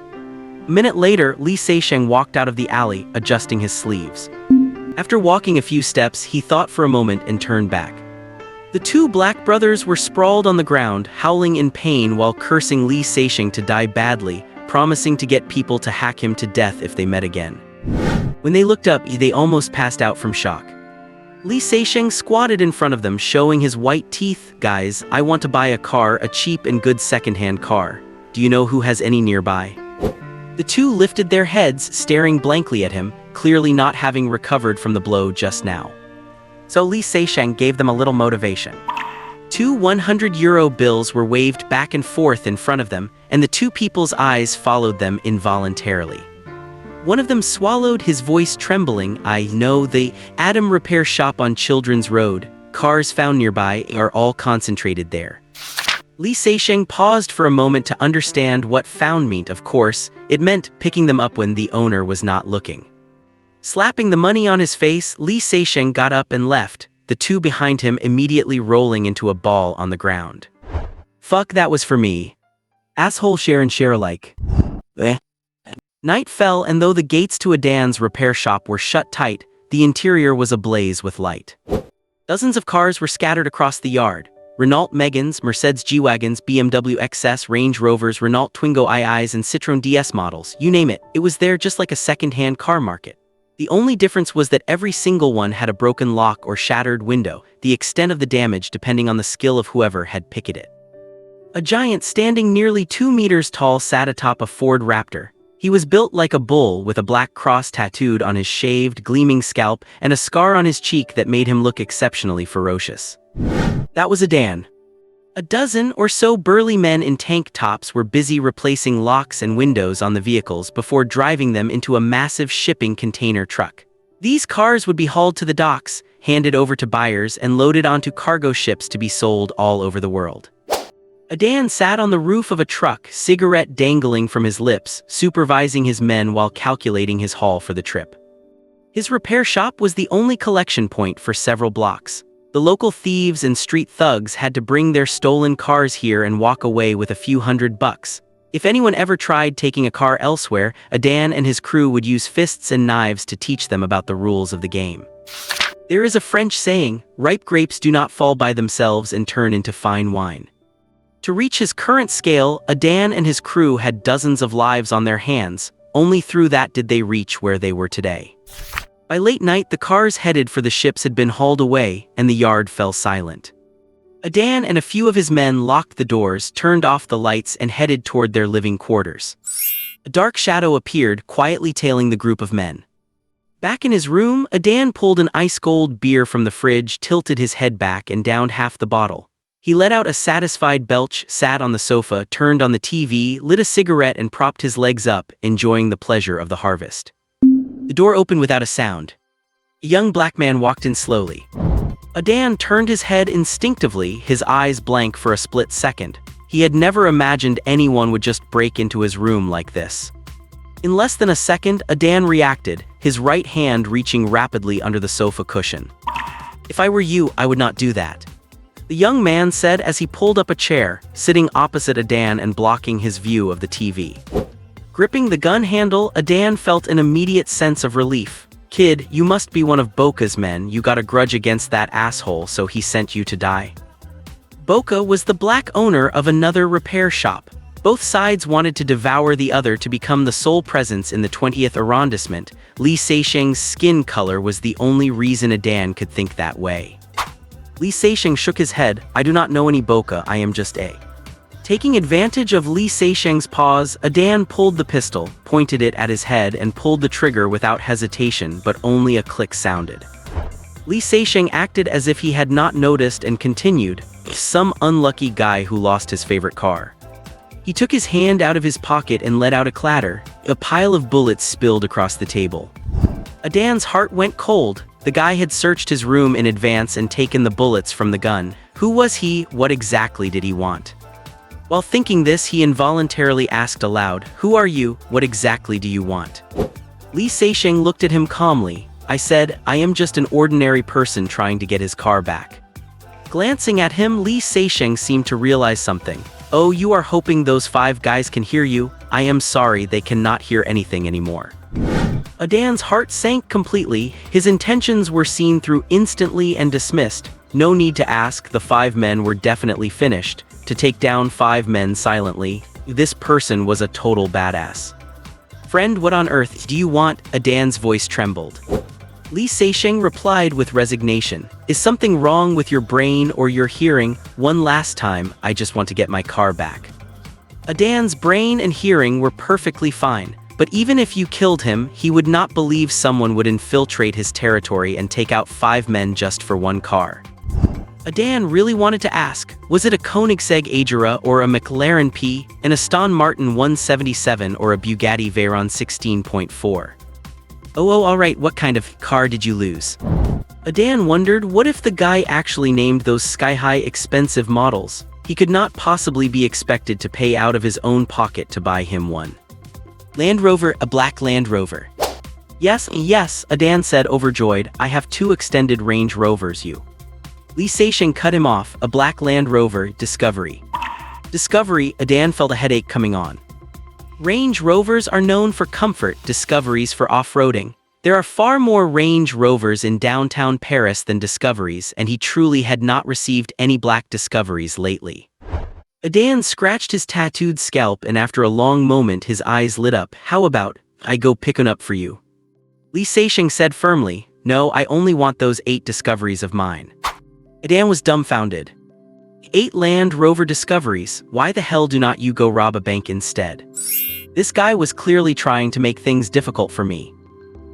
A minute later, Li Seixing walked out of the alley, adjusting his sleeves. After walking a few steps, he thought for a moment and turned back. The two black brothers were sprawled on the ground, howling in pain while cursing Li Seixing to die badly, promising to get people to hack him to death if they met again. When they looked up, they almost passed out from shock. Li Seixing squatted in front of them, showing his white teeth. "Guys, I want to buy a car, a cheap and good second-hand car. Do you know who has any nearby?" The two lifted their heads, staring blankly at him, clearly not having recovered from the blow just now. So Li Seixing gave them a little motivation. Two 100-euro bills were waved back and forth in front of them, and the two people's eyes followed them involuntarily. One of them swallowed, his voice trembling. "I know the Adam Repair Shop on Children's Road. Cars found nearby are all concentrated there." Li Seixing paused for a moment to understand what found meant. Of course, it meant picking them up when the owner was not looking. Slapping the money on his face, Li Seixing got up and left, the two behind him immediately rolling into a ball on the ground. "Fuck, that was for me. Asshole, share and share alike." Eh? Night fell, and though the gates to Adan's repair shop were shut tight, the interior was ablaze with light. Dozens of cars were scattered across the yard. Renault Megans, Mercedes G-Wagons, BMW XS, Range Rovers, Renault Twingo IIs, and Citroën DS models, you name it, it was there just like a second-hand car market. The only difference was that every single one had a broken lock or shattered window, the extent of the damage depending on the skill of whoever had picked it. A giant standing nearly 2 meters tall sat atop a Ford Raptor. He was built like a bull with a black cross tattooed on his shaved, gleaming scalp and a scar on his cheek that made him look exceptionally ferocious. That was Adan. A dozen or so burly men in tank tops were busy replacing locks and windows on the vehicles before driving them into a massive shipping container truck. These cars would be hauled to the docks, handed over to buyers, and loaded onto cargo ships to be sold all over the world. Adan sat on the roof of a truck, cigarette dangling from his lips, supervising his men while calculating his haul for the trip. His repair shop was the only collection point for several blocks. The local thieves and street thugs had to bring their stolen cars here and walk away with a few $100. If anyone ever tried taking a car elsewhere, Adan and his crew would use fists and knives to teach them about the rules of the game. There is a French saying, ripe grapes do not fall by themselves and turn into fine wine. To reach his current scale, Adan and his crew had dozens of lives on their hands. Only through that did they reach where they were today. By late night, the cars headed for the ships had been hauled away, and the yard fell silent. Adan and a few of his men locked the doors, turned off the lights, and headed toward their living quarters. A dark shadow appeared, quietly tailing the group of men. Back in his room, Adan pulled an ice-cold beer from the fridge, tilted his head back, and downed half the bottle. He let out a satisfied belch, sat on the sofa, turned on the TV, lit a cigarette, and propped his legs up, enjoying the pleasure of the harvest. The door opened without a sound. A young black man walked in slowly. Adan turned his head instinctively, his eyes blank for a split second. He had never imagined anyone would just break into his room like this. In less than a second, Adan reacted, his right hand reaching rapidly under the sofa cushion. "If I were you, I would not do that," the young man said as he pulled up a chair, sitting opposite Adan and blocking his view of the TV. Gripping the gun handle, Adan felt an immediate sense of relief. "Kid, you must be one of Boka's men. You got a grudge against that asshole, so he sent you to die." Boka was the black owner of another repair shop. Both sides wanted to devour the other to become the sole presence in the 20th arrondissement. Li Seisheng's skin color was the only reason Adan could think that way. Li Seisheng shook his head. "I do not know any Boka, I am just a..." Taking advantage of Li Seisheng's pause, Adan pulled the pistol, pointed it at his head, and pulled the trigger without hesitation, but only a click sounded. Li Seisheng acted as if he had not noticed and continued, "Some unlucky guy who lost his favorite car." He took his hand out of his pocket and let out a clatter. A pile of bullets spilled across the table. Adan's heart went cold. The guy had searched his room in advance and taken the bullets from the gun. Who was he? What exactly did he want? While thinking this, he involuntarily asked aloud, "Who are you? What exactly do you want?" Li Seisheng looked at him calmly. "I said, I am just an ordinary person trying to get his car back." Glancing at him, Li Seisheng seemed to realize something. "Oh, you are hoping those 5 guys can hear you? I am sorry, they cannot hear anything anymore." Adan's heart sank completely. His intentions were seen through instantly and dismissed. No need to ask, the 5 men were definitely finished. To take down 5 men silently, this person was a total badass. "Friend, what on earth do you want?" Adan's voice trembled. Li Seisheng replied with resignation. "Is something wrong with your brain or your hearing? One last time, I just want to get my car back." Adan's brain and hearing were perfectly fine, but even if you killed him, he would not believe someone would infiltrate his territory and take out 5 men just for 1 car. Adan really wanted to ask, was it a Koenigsegg Agera or a McLaren P, an Aston Martin 177 or a Bugatti Veyron 16.4? Oh, alright, what kind of car did you lose? Adan wondered, what if the guy actually named those sky-high expensive models? He could not possibly be expected to pay out of his own pocket to buy him one. Land Rover, a black Land Rover. Yes, Adan said, overjoyed. "I have 2 extended range Rovers, you." Li Seisheng cut him off. "A black Land Rover, Discovery." Discovery, Adan felt a headache coming on. Range Rovers are known for comfort, discoveries for off-roading. There are far more Range Rovers in downtown Paris than discoveries, and he truly had not received any black discoveries lately. Adan scratched his tattooed scalp, and after a long moment his eyes lit up. How about, I go pick 'em up for you? Li Seixing said firmly, no, I only want those 8 discoveries of mine. Adan was dumbfounded. 8 Land Rover discoveries, why the hell do not you go rob a bank instead? This guy was clearly trying to make things difficult for me.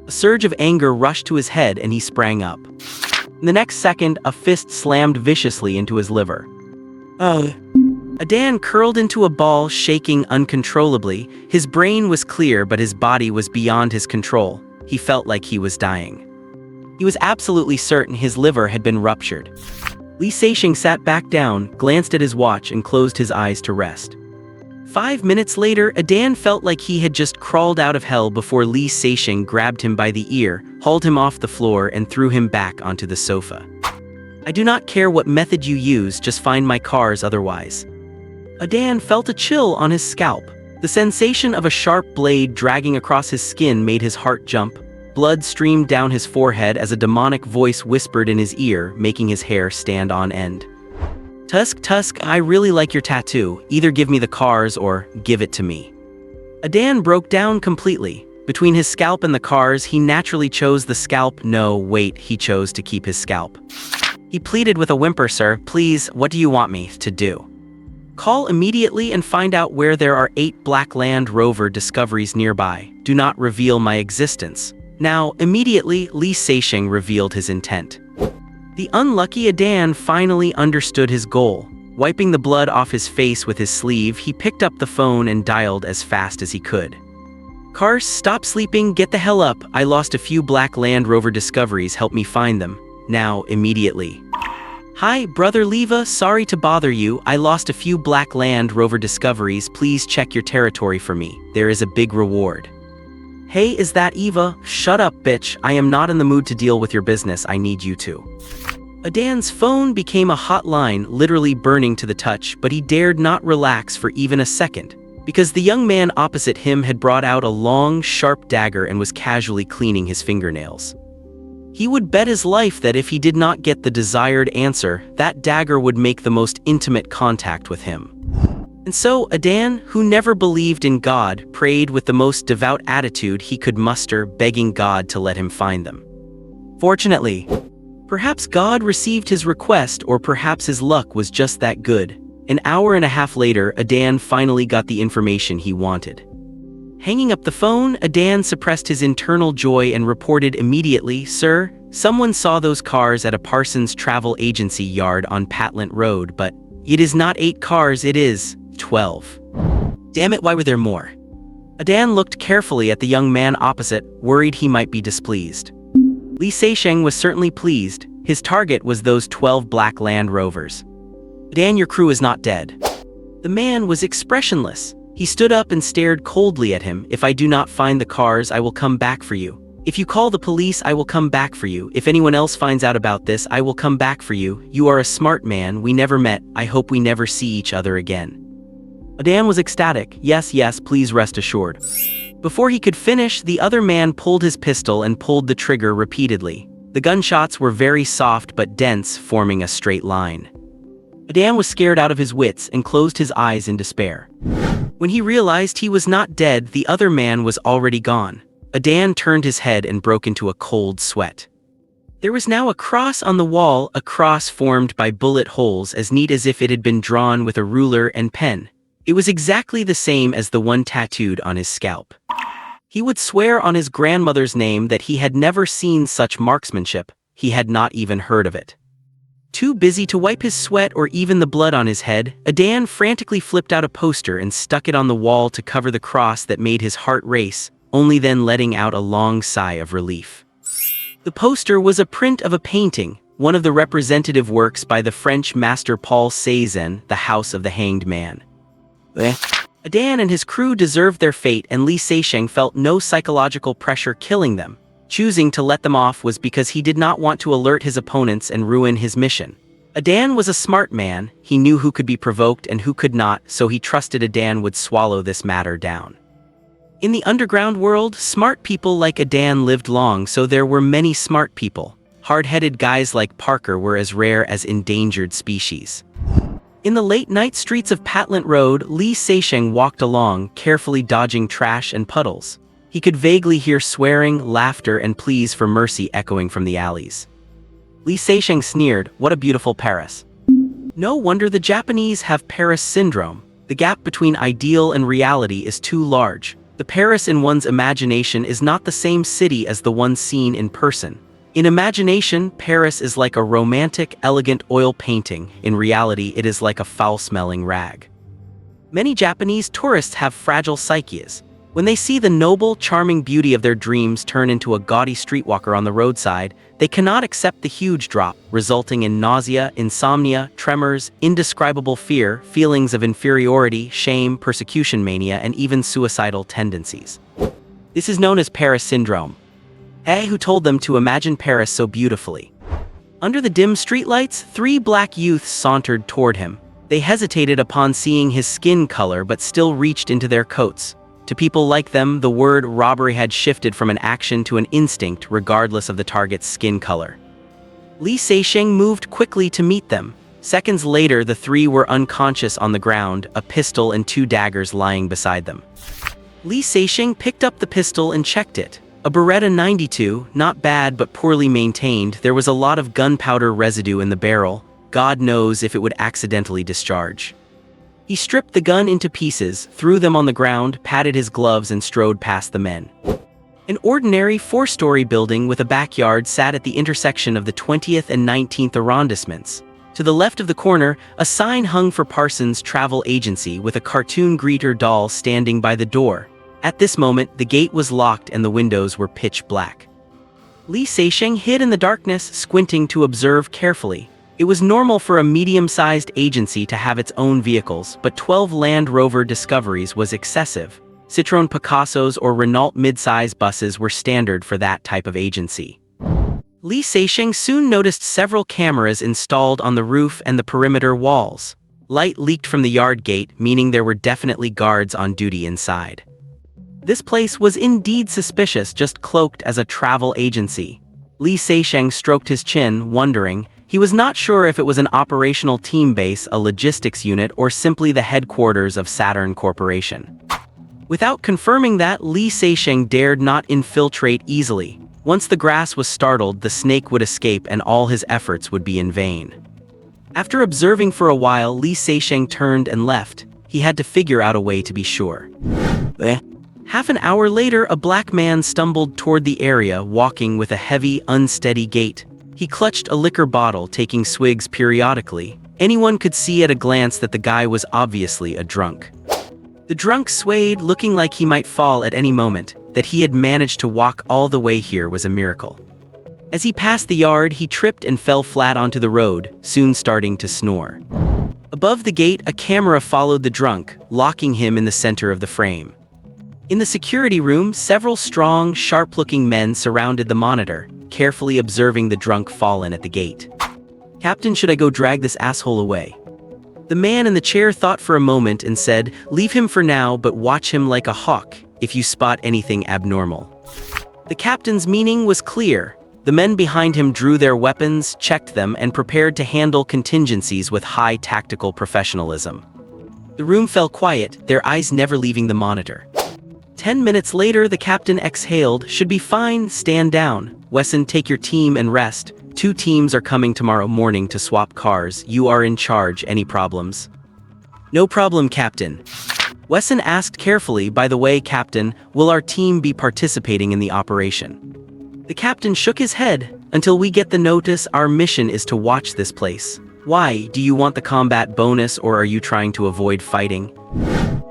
A surge of anger rushed to his head and he sprang up. In the next second, a fist slammed viciously into his liver. Adan curled into a ball, shaking uncontrollably. His brain was clear, but his body was beyond his control. He felt like he was dying. He was absolutely certain his liver had been ruptured. Li Seixing sat back down, glanced at his watch, and closed his eyes to rest. 5 minutes later, Adan felt like he had just crawled out of hell before Li Seixing grabbed him by the ear, hauled him off the floor, and threw him back onto the sofa. I do not care what method you use, just find my cars otherwise. Adan felt a chill on his scalp. The sensation of a sharp blade dragging across his skin made his heart jump. Blood streamed down his forehead as a demonic voice whispered in his ear, making his hair stand on end. Tusk, I really like your tattoo. Either give me the cars or give it to me. Adan broke down completely. Between his scalp and the cars, he naturally chose the scalp. No, wait, he chose to keep his scalp. He pleaded with a whimper, sir, please, what do you want me to do? Call immediately and find out where there are 8 Black Land Rover discoveries nearby. Do not reveal my existence. Now, immediately, Li Seixing revealed his intent. The unlucky Adan finally understood his goal. Wiping the blood off his face with his sleeve, he picked up the phone and dialed as fast as he could. Cars, stop sleeping, get the hell up. I lost a few Black Land Rover discoveries, help me find them. Now, immediately. Hi, Brother Leva, sorry to bother you. I lost a few Black Land Rover discoveries. Please check your territory for me. There is a big reward. Hey, is that Eva? Shut up, bitch. I am not in the mood to deal with your business. I need you to. Adan's phone became a hot line, literally burning to the touch, but he dared not relax for even a second, because the young man opposite him had brought out a long, sharp dagger and was casually cleaning his fingernails. He would bet his life that if he did not get the desired answer, that dagger would make the most intimate contact with him. And so Adan, who never believed in God, prayed with the most devout attitude he could muster, begging God to let him find them. Fortunately, perhaps God received his request, or perhaps his luck was just that good. An hour and a half later, Adan finally got the information he wanted. Hanging up the phone, Adan suppressed his internal joy and reported immediately, Sir, someone saw those cars at a Parsons travel agency yard on Patlant Road, but it is not 8 cars, it is 12. Damn it, why were there more? Adan looked carefully at the young man opposite, worried he might be displeased. Li Seixing was certainly pleased. His target was those 12 Black Land Rovers. Adan, your crew is not dead. The man was expressionless. He stood up and stared coldly at him. If I do not find the cars, I will come back for you. If you call the police, I will come back for you. If anyone else finds out about this, I will come back for you. You are a smart man. We never met. I hope we never see each other again. Adan was ecstatic. Yes, please rest assured. Before he could finish, the other man pulled his pistol and pulled the trigger repeatedly. The gunshots were very soft but dense, forming a straight line. Adan was scared out of his wits and closed his eyes in despair. When he realized he was not dead, the other man was already gone. Adan turned his head and broke into a cold sweat. There was now a cross on the wall, a cross formed by bullet holes as neat as if it had been drawn with a ruler and pen. It was exactly the same as the one tattooed on his scalp. He would swear on his grandmother's name that he had never seen such marksmanship. He had not even heard of it. Too busy to wipe his sweat or even the blood on his head, Adan frantically flipped out a poster and stuck it on the wall to cover the cross that made his heart race, only then letting out a long sigh of relief. The poster was a print of a painting, one of the representative works by the French master Paul Cézanne, The House of the Hanged Man. Adan and his crew deserved their fate, and Li Seixing felt no psychological pressure killing them. Choosing to let them off was because he did not want to alert his opponents and ruin his mission. Adan was a smart man. He knew who could be provoked and who could not, so he trusted Adan would swallow this matter down. In the underground world, smart people like Adan lived long, so there were many smart people. Hard-headed guys like Parker were as rare as endangered species. In the late-night streets of Patlant Road, Li Seixing walked along, carefully dodging trash and puddles. He could vaguely hear swearing, laughter, and pleas for mercy echoing from the alleys. Li Seixing sneered, "What a beautiful Paris." No wonder the Japanese have Paris syndrome. The gap between ideal and reality is too large. The Paris in one's imagination is not the same city as the one seen in person. In imagination, Paris is like a romantic, elegant oil painting. In reality, it is like a foul-smelling rag. Many Japanese tourists have fragile psyches. When they see the noble, charming beauty of their dreams turn into a gaudy streetwalker on the roadside, they cannot accept the huge drop, resulting in nausea, insomnia, tremors, indescribable fear, feelings of inferiority, shame, persecution mania, and even suicidal tendencies. This is known as Paris syndrome. Who told them to imagine Paris so beautifully? Under the dim streetlights, 3 black youths sauntered toward him. They hesitated upon seeing his skin color but still reached into their coats. To people like them, the word robbery had shifted from an action to an instinct regardless of the target's skin color. Li Seixing moved quickly to meet them. Seconds later, the 3 were unconscious on the ground, a pistol and 2 daggers lying beside them. Li Seixing picked up the pistol and checked it. A Beretta 92, not bad but poorly maintained. There was a lot of gunpowder residue in the barrel. God knows if it would accidentally discharge. He stripped the gun into pieces, threw them on the ground, patted his gloves, and strode past the men. An ordinary 4-story building with a backyard sat at the intersection of the 20th and 19th arrondissements. To the left of the corner, a sign hung for Parsons Travel Agency with a cartoon greeter doll standing by the door. At this moment, the gate was locked and the windows were pitch black. Li Seixing hid in the darkness, squinting to observe carefully. It was normal for a medium-sized agency to have its own vehicles, but 12 Land Rover Discoveries was excessive. Citroën Picassos or Renault mid-size buses were standard for that type of agency. Li Seixing soon noticed several cameras installed on the roof and the perimeter walls. Light leaked from the yard gate, meaning there were definitely guards on duty inside. This place was indeed suspicious, just cloaked as a travel agency. Li Seixing stroked his chin, wondering. He was not sure if it was an operational team base, a logistics unit, or simply the headquarters of Saturn Corporation. Without confirming that, Li Seixing dared not infiltrate easily. Once the grass was startled, the snake would escape and all his efforts would be in vain. After observing for a while, Li Seixing turned and left. He had to figure out a way to be sure. Half an hour later, a black man stumbled toward the area, walking with a heavy, unsteady gait. He clutched a liquor bottle, taking swigs periodically. Anyone could see at a glance that the guy was obviously a drunk. The drunk swayed, looking like he might fall at any moment. That he had managed to walk all the way here was a miracle. As he passed the yard, he tripped and fell flat onto the road, soon starting to snore. Above the gate, a camera followed the drunk, locking him in the center of the frame. In the security room, several strong, sharp-looking men surrounded the monitor, carefully observing the drunk fall in at the gate. "Captain, should I go drag this asshole away?" The man in the chair thought for a moment and said, "Leave him for now, but watch him like a hawk if you spot anything abnormal." The captain's meaning was clear. The men behind him drew their weapons, checked them, and prepared to handle contingencies with high tactical professionalism. The room fell quiet, their eyes never leaving the monitor. 10 minutes later, the captain exhaled. "Should be fine, stand down. Wesson, take your team and rest. 2 teams are coming tomorrow morning to swap cars. You are in charge. Any problems?" "No problem, Captain." Wesson asked carefully, "By the way, Captain, will our team be participating in the operation?" The captain shook his head. "Until we get the notice, our mission is to watch this place." "Why? Do you want the combat bonus or are you trying to avoid fighting?"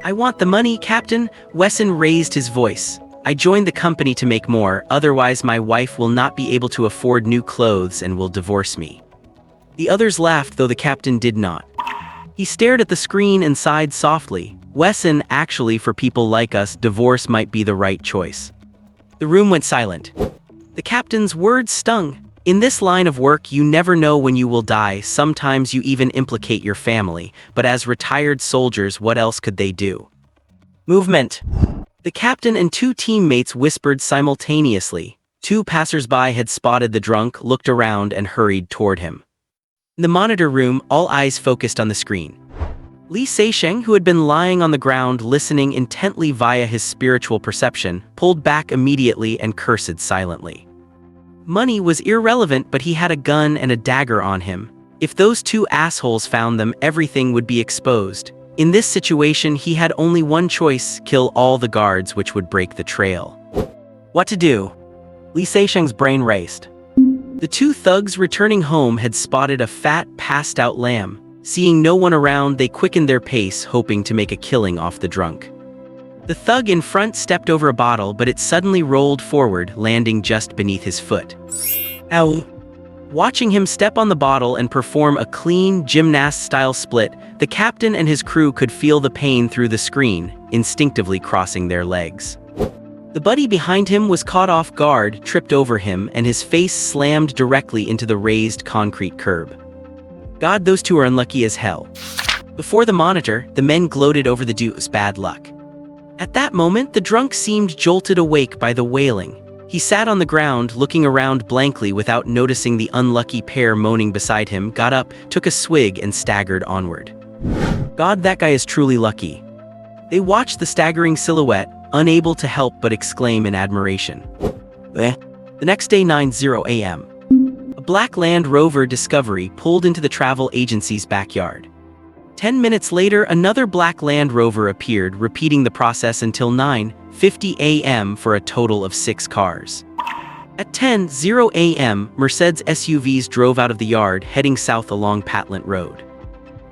"I want the money, Captain." Wesson raised his voice. "I joined the company to make more, otherwise my wife will not be able to afford new clothes and will divorce me." The others laughed, though the captain did not. He stared at the screen and sighed softly. "Wesson, actually for people like us, divorce might be the right choice." The room went silent. The captain's words stung. In this line of work, you never know when you will die. Sometimes you even implicate your family, but as retired soldiers, what else could they do? Movement. The captain and two teammates whispered simultaneously. Two passers-by had spotted the drunk, looked around, and hurried toward him. In the monitor room, all eyes focused on the screen. Li Seixing, who had been lying on the ground listening intently via his spiritual perception, pulled back immediately and cursed silently. Money was irrelevant, but he had a gun and a dagger on him. If those two assholes found them, everything would be exposed. In this situation, he had only one choice: kill all the guards, which would break the trail. What to do? Li Seixing's brain raced. The two thugs returning home had spotted a fat, passed-out lamb. Seeing no one around, they quickened their pace, hoping to make a killing off the drunk. The thug in front stepped over a bottle, but it suddenly rolled forward, landing just beneath his foot. Ow! Watching him step on the bottle and perform a clean, gymnast-style split, the captain and his crew could feel the pain through the screen, instinctively crossing their legs. The buddy behind him was caught off guard, tripped over him, and his face slammed directly into the raised concrete curb. God, those two are unlucky as hell. Before the monitor, the men gloated over the dude's bad luck. At that moment, the drunk seemed jolted awake by the wailing. He sat on the ground, looking around blankly without noticing the unlucky pair moaning beside him, got up, took a swig, and staggered onward. God, that guy is truly lucky. They watched the staggering silhouette, unable to help but exclaim in admiration. The next day, 9:00 a.m. A black Land Rover Discovery pulled into the travel agency's backyard. 10 minutes later, another black Land Rover appeared, repeating the process until 9:50 a.m. for a total of 6 cars. At 10:00 a.m., Mercedes SUVs drove out of the yard, heading south along Patlant Road.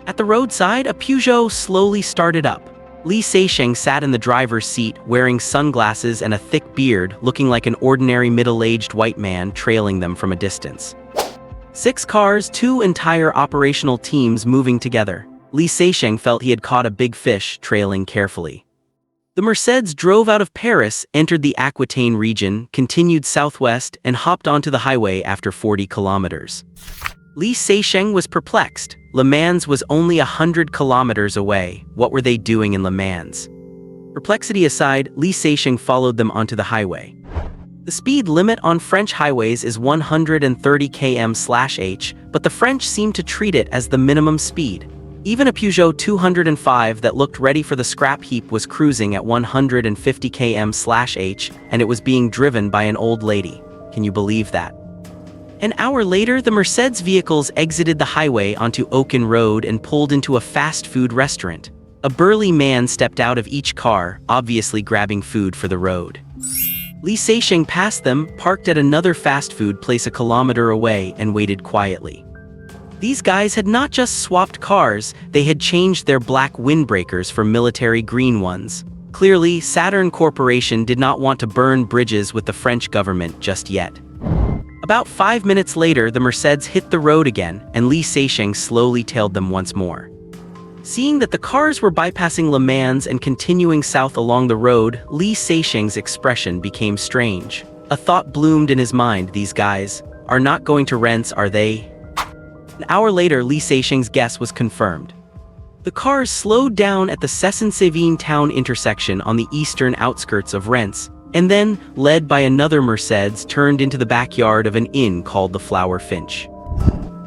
At the roadside, a Peugeot slowly started up. Li Seixing sat in the driver's seat, wearing sunglasses and a thick beard, looking like an ordinary middle-aged white man trailing them from a distance. 6 cars, 2 entire operational teams moving together. Li Seixing felt he had caught a big fish, trailing carefully. The Mercedes drove out of Paris, entered the Aquitaine region, continued southwest, and hopped onto the highway after 40 kilometers. Li Seixing was perplexed. Le Mans was only 100 kilometers away. What were they doing in Le Mans? Perplexity aside, Li Seixing followed them onto the highway. The speed limit on French highways is 130 km/h, but the French seemed to treat it as the minimum speed. Even a Peugeot 205 that looked ready for the scrap heap was cruising at 150 km/h, and it was being driven by an old lady. Can you believe that? An hour later, the Mercedes vehicles exited the highway onto Oaken Road and pulled into a fast food restaurant. A burly man stepped out of each car, obviously grabbing food for the road. Li Seixing passed them, parked at another fast food place a kilometer away, and waited quietly. These guys had not just swapped cars, they had changed their black windbreakers for military green ones. Clearly, Saturn Corporation did not want to burn bridges with the French government just yet. About 5 minutes later, the Mercedes hit the road again, and Li Seixing slowly tailed them once more. Seeing that the cars were bypassing Le Mans and continuing south along the road, Li Seixing's expression became strange. A thought bloomed in his mind: these guys are not going to Rennes, are they? An hour later, Li Seixing's guess was confirmed. The cars slowed down at the Cesson-Sévigné town intersection on the eastern outskirts of Rennes, and then, led by another Mercedes, turned into the backyard of an inn called the Flower Finch.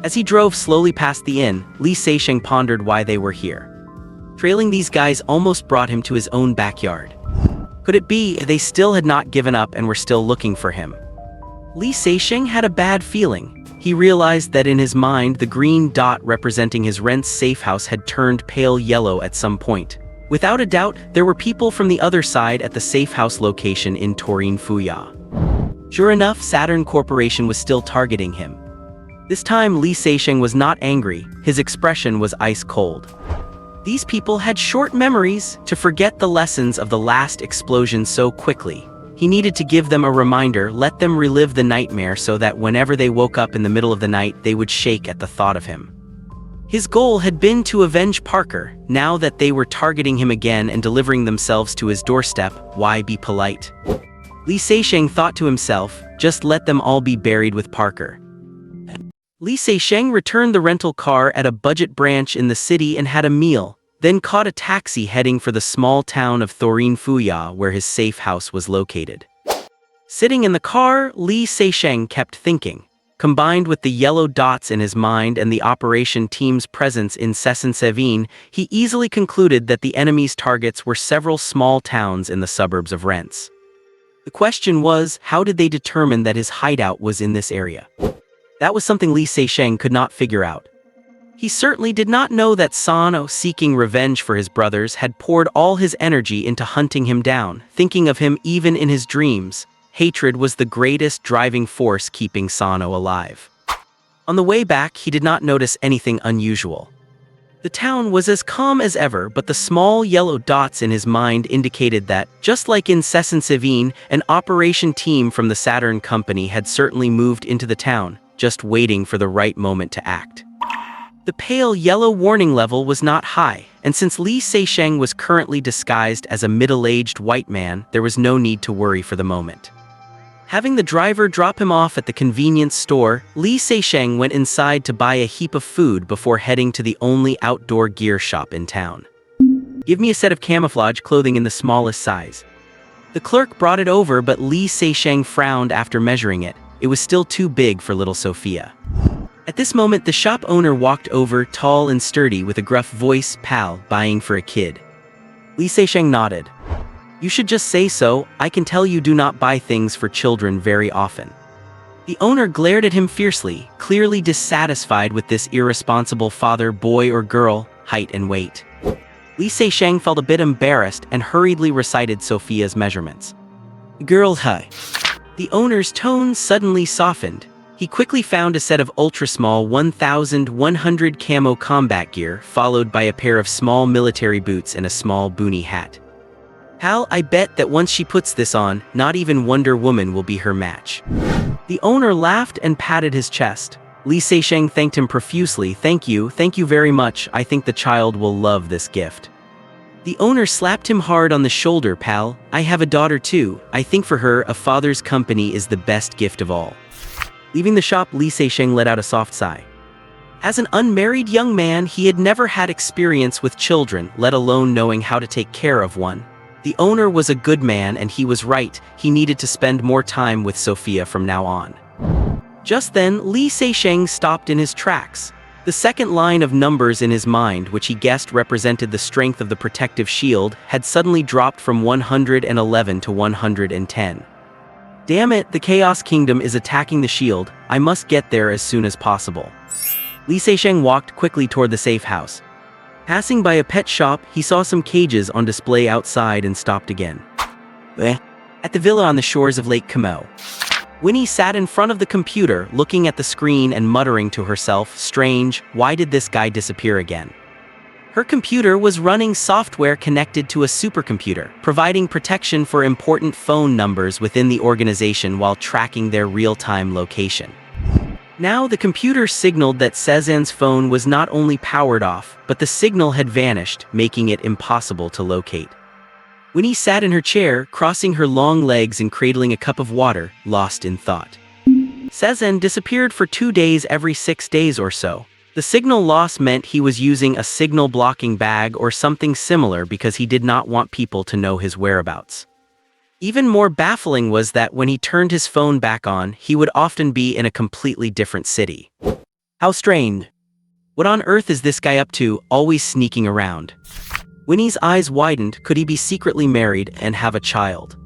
As he drove slowly past the inn, Li Seixing pondered why they were here. Trailing these guys almost brought him to his own backyard. Could it be they still had not given up and were still looking for him? Li Seixing had a bad feeling. He realized that in his mind, the green dot representing his Rennes safe house had turned pale yellow at some point. Without a doubt, there were people from the other side at the safe house location in Torin-Fouillard. Sure enough, Saturn Corporation was still targeting him. This time, Li Seixing was not angry. His expression was ice cold. These people had short memories to forget the lessons of the last explosion so quickly. He needed to give them a reminder, let them relive the nightmare so that whenever they woke up in the middle of the night, they would shake at the thought of him. His goal had been to avenge Parker. Now that they were targeting him again and delivering themselves to his doorstep, why be polite? Li Seixing thought to himself, just let them all be buried with Parker. Li Seixing returned the rental car at a budget branch in the city and had a meal. then caught a taxi heading for the small town of Thorin Fuya where his safe house was located. Sitting in the car, Li Seisheng kept thinking. Combined with the yellow dots in his mind and the operation team's presence in Assassination, he easily concluded that the enemy's targets were several small towns in the suburbs of Rents. The question was, how did they determine that his hideout was in this area? That was something Li Seisheng could not figure out. He certainly did not know that Sano, seeking revenge for his brothers, had poured all his energy into hunting him down, thinking of him even in his dreams. Hatred was the greatest driving force keeping Sano alive. On the way back, he did not notice anything unusual. The town was as calm as ever, but the small yellow dots in his mind indicated that, just like in Assassination, an operation team from the Saturn company had certainly moved into the town, just waiting for the right moment to act. The pale yellow warning level was not high, and since Li Seisheng was currently disguised as a middle-aged white man, there was no need to worry for the moment. Having the driver drop him off at the convenience store, Li Seisheng went inside to buy a heap of food before heading to the only outdoor gear shop in town. "Give me a set of camouflage clothing in the smallest size." The clerk brought it over, but Li Seisheng frowned after measuring it. It was still too big for little Sophia. At this moment, the shop owner walked over, tall and sturdy, with a gruff voice. "Pal, buying for a kid?" Li Seisheng nodded. "You should just say so. I can tell you do not buy things for children very often." The owner glared at him fiercely, clearly dissatisfied with this irresponsible father, boy or girl, height and weight. Li Seisheng felt a bit embarrassed and hurriedly recited Sophia's measurements. "Girl height." The owner's tone suddenly softened. He quickly found a set of ultra-small 1100 camo combat gear, followed by a pair of small military boots and a small boonie hat. "Pal, I bet that once she puts this on, not even Wonder Woman will be her match." The owner laughed and patted his chest. Li Seisheng thanked him profusely. Thank you very much. I think the child will love this gift." The owner slapped him hard on the shoulder. "Pal, I have a daughter too. I think for her, a father's company is the best gift of all." Leaving the shop, Li Seisheng let out a soft sigh. As an unmarried young man, he had never had experience with children, let alone knowing how to take care of one. The owner was a good man, and he was right. He needed to spend more time with Sophia from now on. Just then, Li Seisheng stopped in his tracks. The second line of numbers in his mind, which he guessed represented the strength of the protective shield, had suddenly dropped from 111 to 110. "Damn it, the Chaos Kingdom is attacking the shield. I must get there as soon as possible." Li Seisheng walked quickly toward the safe house. Passing by a pet shop, he saw some cages on display outside and stopped again. At the villa on the shores of Lake Como. Winnie sat in front of the computer, looking at the screen and muttering to herself, "Strange, why did this guy disappear again?" Her computer was running software connected to a supercomputer, providing protection for important phone numbers within the organization while tracking their real-time location. Now the computer signaled that Cezanne's phone was not only powered off, but the signal had vanished, making it impossible to locate. Winnie sat in her chair, crossing her long legs and cradling a cup of water, lost in thought. Cezanne disappeared for 2 days every 6 days or so. The signal loss meant he was using a signal-blocking bag or something similar because he did not want people to know his whereabouts. Even more baffling was that when he turned his phone back on, he would often be in a completely different city. How strange. What on earth is this guy up to, always sneaking around? Winnie's eyes widened. Could he be secretly married and have a child?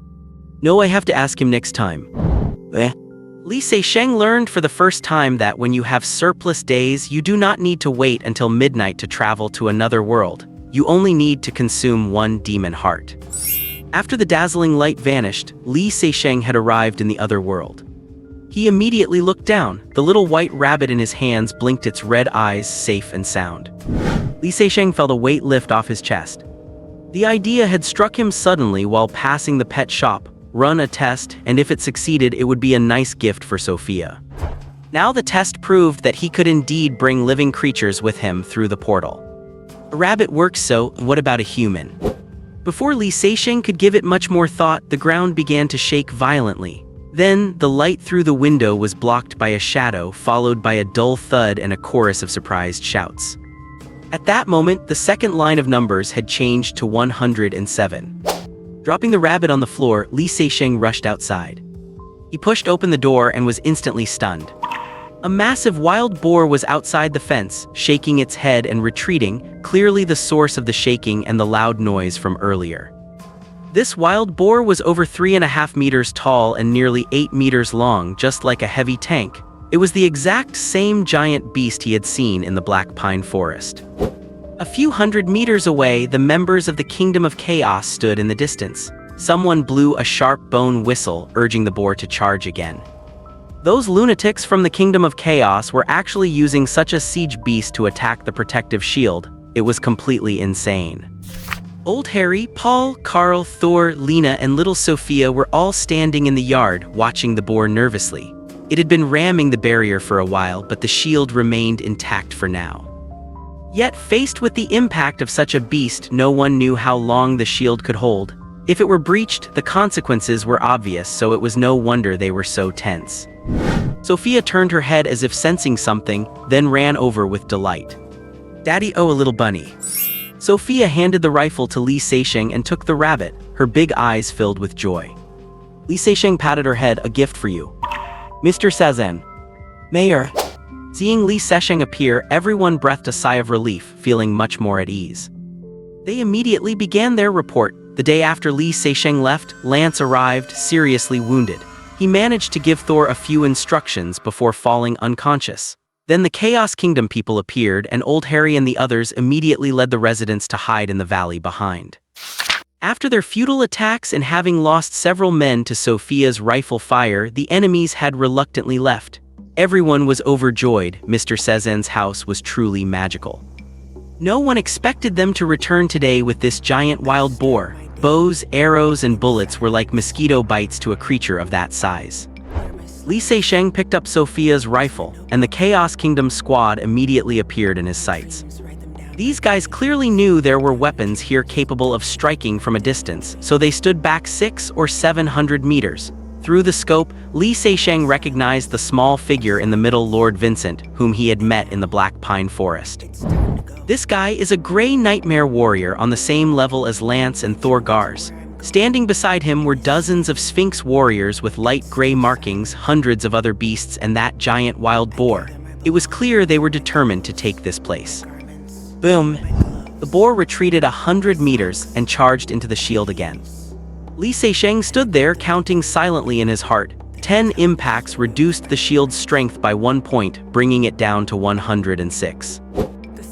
No, I have to ask him next time. Li Seisheng learned for the first time that when you have surplus days, you do not need to wait until midnight to travel to another world. You only need to consume one demon heart. After the dazzling light vanished, Li Seisheng had arrived in the other world. He immediately looked down. The little white rabbit in his hands blinked its red eyes, safe and sound. Li Seisheng felt a weight lift off his chest. The idea had struck him suddenly while passing the pet shop. Run a test, and if it succeeded, it would be a nice gift for Sophia. Now the test proved that he could indeed bring living creatures with him through the portal. A rabbit works, so what about a human? Before Li Seisheng could give it much more thought, the ground began to shake violently. Then, the light through the window was blocked by a shadow, followed by a dull thud and a chorus of surprised shouts. At that moment, the second line of numbers had changed to 107. Dropping the rabbit on the floor, Li Seixing rushed outside. He pushed open the door and was instantly stunned. A massive wild boar was outside the fence, shaking its head and retreating, clearly the source of the shaking and the loud noise from earlier. This wild boar was over 3.5 meters tall and nearly 8 meters long, just like a heavy tank. It was the exact same giant beast he had seen in the Black Pine Forest. A few hundred meters away, the members of the Kingdom of Chaos stood in the distance. Someone blew a sharp bone whistle, urging the boar to charge again. Those lunatics from the Kingdom of Chaos were actually using such a siege beast to attack the protective shield. It was completely insane. Old Harry, Paul, Carl, Thor, Lena, and little Sophia were all standing in the yard, watching the boar nervously. It had been ramming the barrier for a while, but the shield remained intact for now. Yet, faced with the impact of such a beast, no one knew how long the shield could hold. If it were breached, the consequences were obvious, so it was no wonder they were so tense. Sophia turned her head as if sensing something, then ran over with delight. "Daddy, oh, a little bunny." Sophia handed the rifle to Li Seixing and took the rabbit, her big eyes filled with joy. Li Seixing patted her head. "A gift for you, Mr. Sazan." "Mayor." Seeing Li Seixing appear, everyone breathed a sigh of relief, feeling much more at ease. They immediately began their report. The day after Li Seixing left, Lance arrived, seriously wounded. He managed to give Thor a few instructions before falling unconscious. Then the Chaos Kingdom people appeared, and Old Harry and the others immediately led the residents to hide in the valley behind. After their futile attacks and having lost several men to Sophia's rifle fire, the enemies had reluctantly left. Everyone was overjoyed. Mr. Sezan's house was truly magical. No one expected them to return today with this giant wild boar. Bows, arrows, and bullets were like mosquito bites to a creature of that size. Li Seixing picked up Sophia's rifle, and the Chaos Kingdom squad immediately appeared in his sights. These guys clearly knew there were weapons here capable of striking from a distance, so they stood back 600 or 700 meters. Through the scope, Li Seixing recognized the small figure in the middle, Lord Vincent, whom he had met in the Black Pine Forest. This guy is a gray nightmare warrior on the same level as Lance and Thor Gars. Standing beside him were dozens of Sphinx warriors with light gray markings, hundreds of other beasts, and that giant wild boar. It was clear they were determined to take this place. Boom! The boar retreated 100 meters and charged into the shield again. Li Seixing stood there, counting silently in his heart. 10 impacts reduced the shield's strength by 1 point, bringing it down to 106.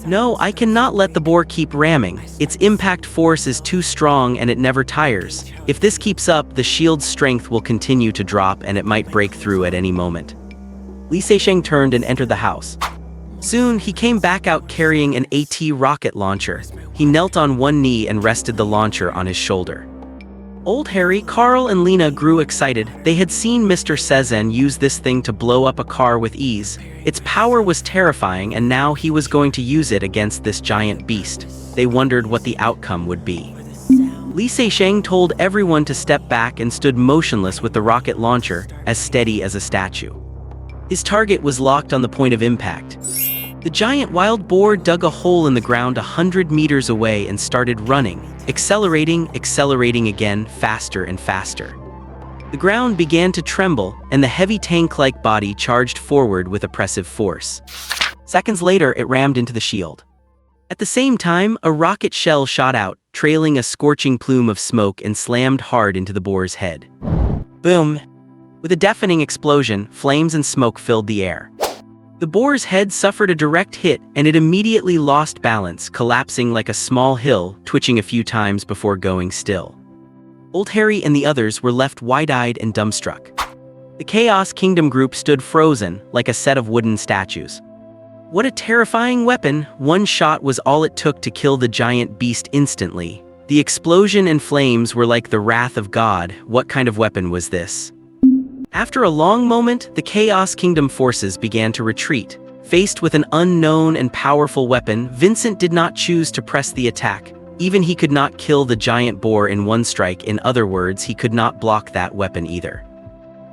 No, I cannot let the boar keep ramming. Its impact force is too strong and it never tires. If this keeps up, the shield's strength will continue to drop and it might break through at any moment. Li Seixing turned and entered the house. Soon, he came back out carrying an AT rocket launcher. He knelt on one knee and rested the launcher on his shoulder. Old Harry, Carl, and Lena grew excited. They had seen Mr. Sezan use this thing to blow up a car with ease. Its power was terrifying, and now he was going to use it against this giant beast. They wondered what the outcome would be. Li Seixing told everyone to step back and stood motionless with the rocket launcher, as steady as a statue. His target was locked on the point of impact. The giant wild boar dug a hole in the ground 100 meters away and started running, accelerating again, faster and faster. The ground began to tremble, and the heavy tank-like body charged forward with oppressive force. Seconds later, it rammed into the shield. At the same time, a rocket shell shot out, trailing a scorching plume of smoke, and slammed hard into the boar's head. Boom! With a deafening explosion, flames and smoke filled the air. The boar's head suffered a direct hit, and it immediately lost balance, collapsing like a small hill, twitching a few times before going still. Old Harry and the others were left wide-eyed and dumbstruck. The Chaos Kingdom group stood frozen, like a set of wooden statues. What a terrifying weapon! One shot was all it took to kill the giant beast instantly. The explosion and flames were like the wrath of God. What kind of weapon was this? After a long moment, the Chaos Kingdom forces began to retreat. Faced with an unknown and powerful weapon, Vincent did not choose to press the attack. Even he could not kill the giant boar in one strike. In other words, he could not block that weapon either.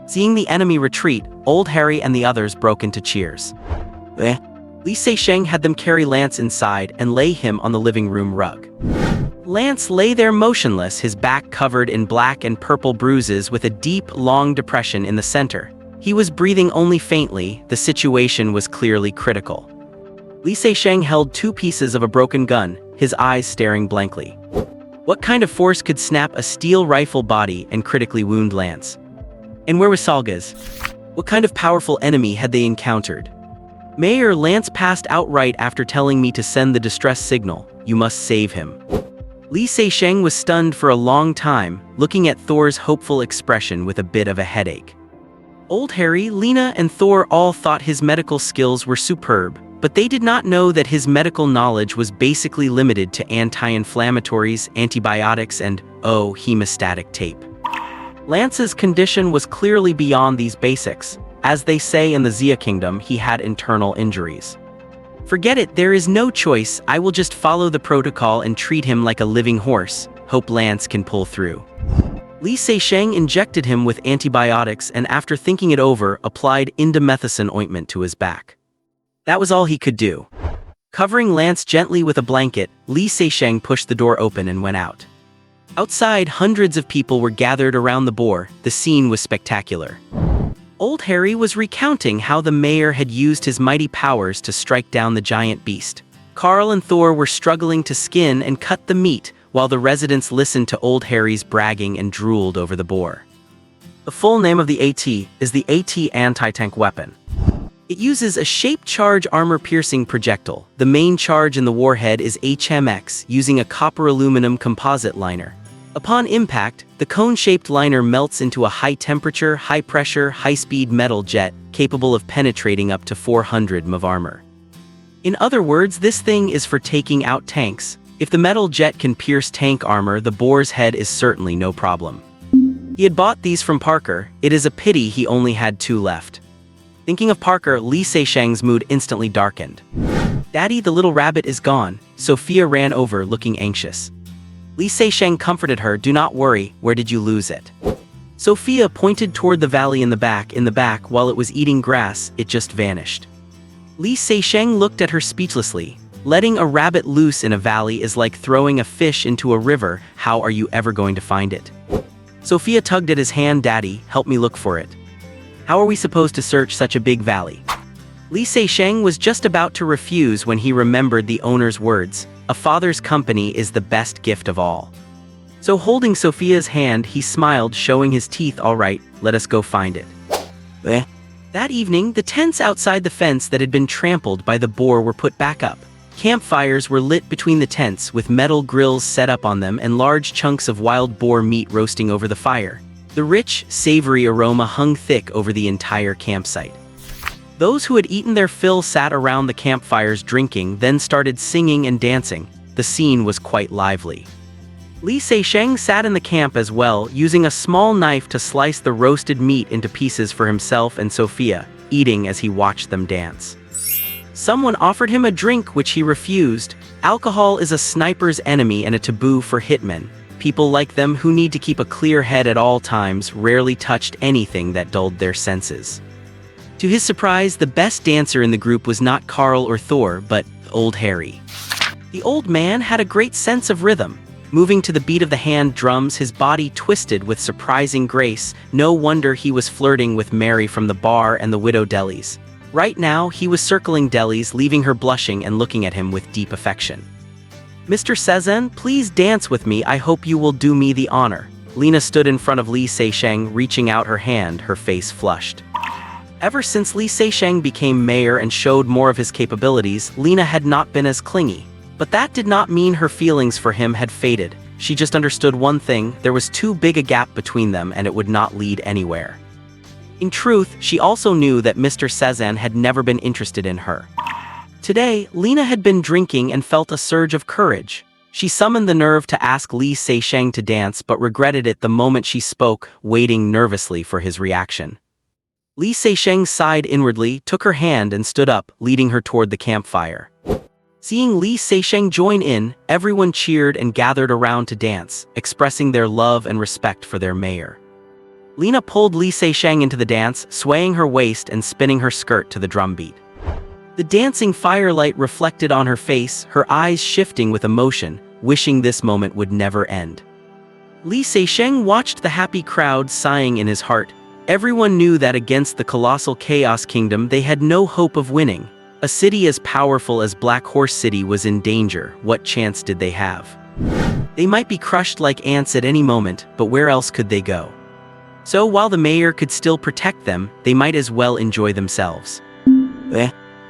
Seeing the enemy retreat, Old Harry and the others broke into cheers. Li Seixing had them carry Lance inside and lay him on the living room rug. Lance lay there motionless, his back covered in black and purple bruises with a deep, long depression in the center. He was breathing only faintly. The situation was clearly critical. Li Seixing held 2 pieces of a broken gun, his eyes staring blankly. What kind of force could snap a steel rifle body and critically wound Lance? And where was Salgaz? What kind of powerful enemy had they encountered? Mayor, Lance passed outright after telling me to send the distress signal. You must save him. Li Seixing was stunned for a long time, looking at Thor's hopeful expression with a bit of a headache. Old Harry, Lena, and Thor all thought his medical skills were superb, but they did not know that his medical knowledge was basically limited to anti-inflammatories, antibiotics, and, hemostatic tape. Lance's condition was clearly beyond these basics. As they say in the Xia Kingdom, he had internal injuries. Forget it, there is no choice. I will just follow the protocol and treat him like a living horse. Hope Lance can pull through. Li Seixing injected him with antibiotics and after thinking it over, applied indomethacin ointment to his back. That was all he could do. Covering Lance gently with a blanket, Li Seixing pushed the door open and went out. Outside, hundreds of people were gathered around the boar. The scene was spectacular. Old Harry was recounting how the mayor had used his mighty powers to strike down the giant beast. Carl and Thor were struggling to skin and cut the meat, while the residents listened to Old Harry's bragging and drooled over the boar. The full name of the AT is the AT anti-tank weapon. It uses a shaped charge armor-piercing projectile. The main charge in the warhead is HMX, using a copper-aluminum composite liner. Upon impact, the cone-shaped liner melts into a high-temperature, high-pressure, high-speed metal jet capable of penetrating up to 400 m of armor. In other words, this thing is for taking out tanks. If the metal jet can pierce tank armor, the boar's head is certainly no problem. He had bought these from Parker. It is a pity he only had 2 left. Thinking of Parker, Li Seixing's mood instantly darkened. Daddy, the little rabbit is gone. Sophia ran over, looking anxious. Li Seixing comforted her. Do not worry, where did you lose it? Sophia pointed toward the valley in the back, while it was eating grass, it just vanished. Li Seixing looked at her speechlessly. Letting a rabbit loose in a valley is like throwing a fish into a river. How are you ever going to find it? Sophia tugged at his hand. Daddy, help me look for it. How are we supposed to search such a big valley? Li Seixing was just about to refuse when he remembered the owner's words. A father's company is the best gift of all. So holding Sophia's hand, he smiled, showing his teeth. All right, let us go find it. That evening, the tents outside the fence that had been trampled by the boar were put back up. Campfires were lit between the tents, with metal grills set up on them and large chunks of wild boar meat roasting over the fire. The rich, savory aroma hung thick over the entire campsite. Those who had eaten their fill sat around the campfires drinking, then started singing and dancing. The scene was quite lively. Li Seixing sat in the camp as well, using a small knife to slice the roasted meat into pieces for himself and Sophia, eating as he watched them dance. Someone offered him a drink which he refused. Alcohol is a sniper's enemy and a taboo for hitmen. People like them, who need to keep a clear head at all times, rarely touched anything that dulled their senses. To his surprise, the best dancer in the group was not Carl or Thor, but Old Harry. The old man had a great sense of rhythm. Moving to the beat of the hand drums, his body twisted with surprising grace. No wonder he was flirting with Mary from the bar and the widow Delis. Right now, he was circling Delis, leaving her blushing and looking at him with deep affection. Mr. Sezan, please dance with me. I hope you will do me the honor. Lena stood in front of Li Seixing, reaching out her hand, her face flushed. Ever since Li Seixing became mayor and showed more of his capabilities, Lena had not been as clingy. But that did not mean her feelings for him had faded. She just understood one thing: there was too big a gap between them and it would not lead anywhere. In truth, she also knew that Mr. Sezan had never been interested in her. Today, Lena had been drinking and felt a surge of courage. She summoned the nerve to ask Li Seixing to dance but regretted it the moment she spoke, waiting nervously for his reaction. Li Seixing sighed inwardly, took her hand and stood up, leading her toward the campfire. Seeing Li Seixing join in, everyone cheered and gathered around to dance, expressing their love and respect for their mayor. Lena pulled Li Seixing into the dance, swaying her waist and spinning her skirt to the drum beat. The dancing firelight reflected on her face, her eyes shifting with emotion, wishing this moment would never end. Li Seixing watched the happy crowd sighing in his heart. Everyone knew that against the colossal Chaos Kingdom they had no hope of winning. A city as powerful as Black Horse City was in danger. What chance did they have? They might be crushed like ants at any moment, but where else could they go? So while the mayor could still protect them, they might as well enjoy themselves.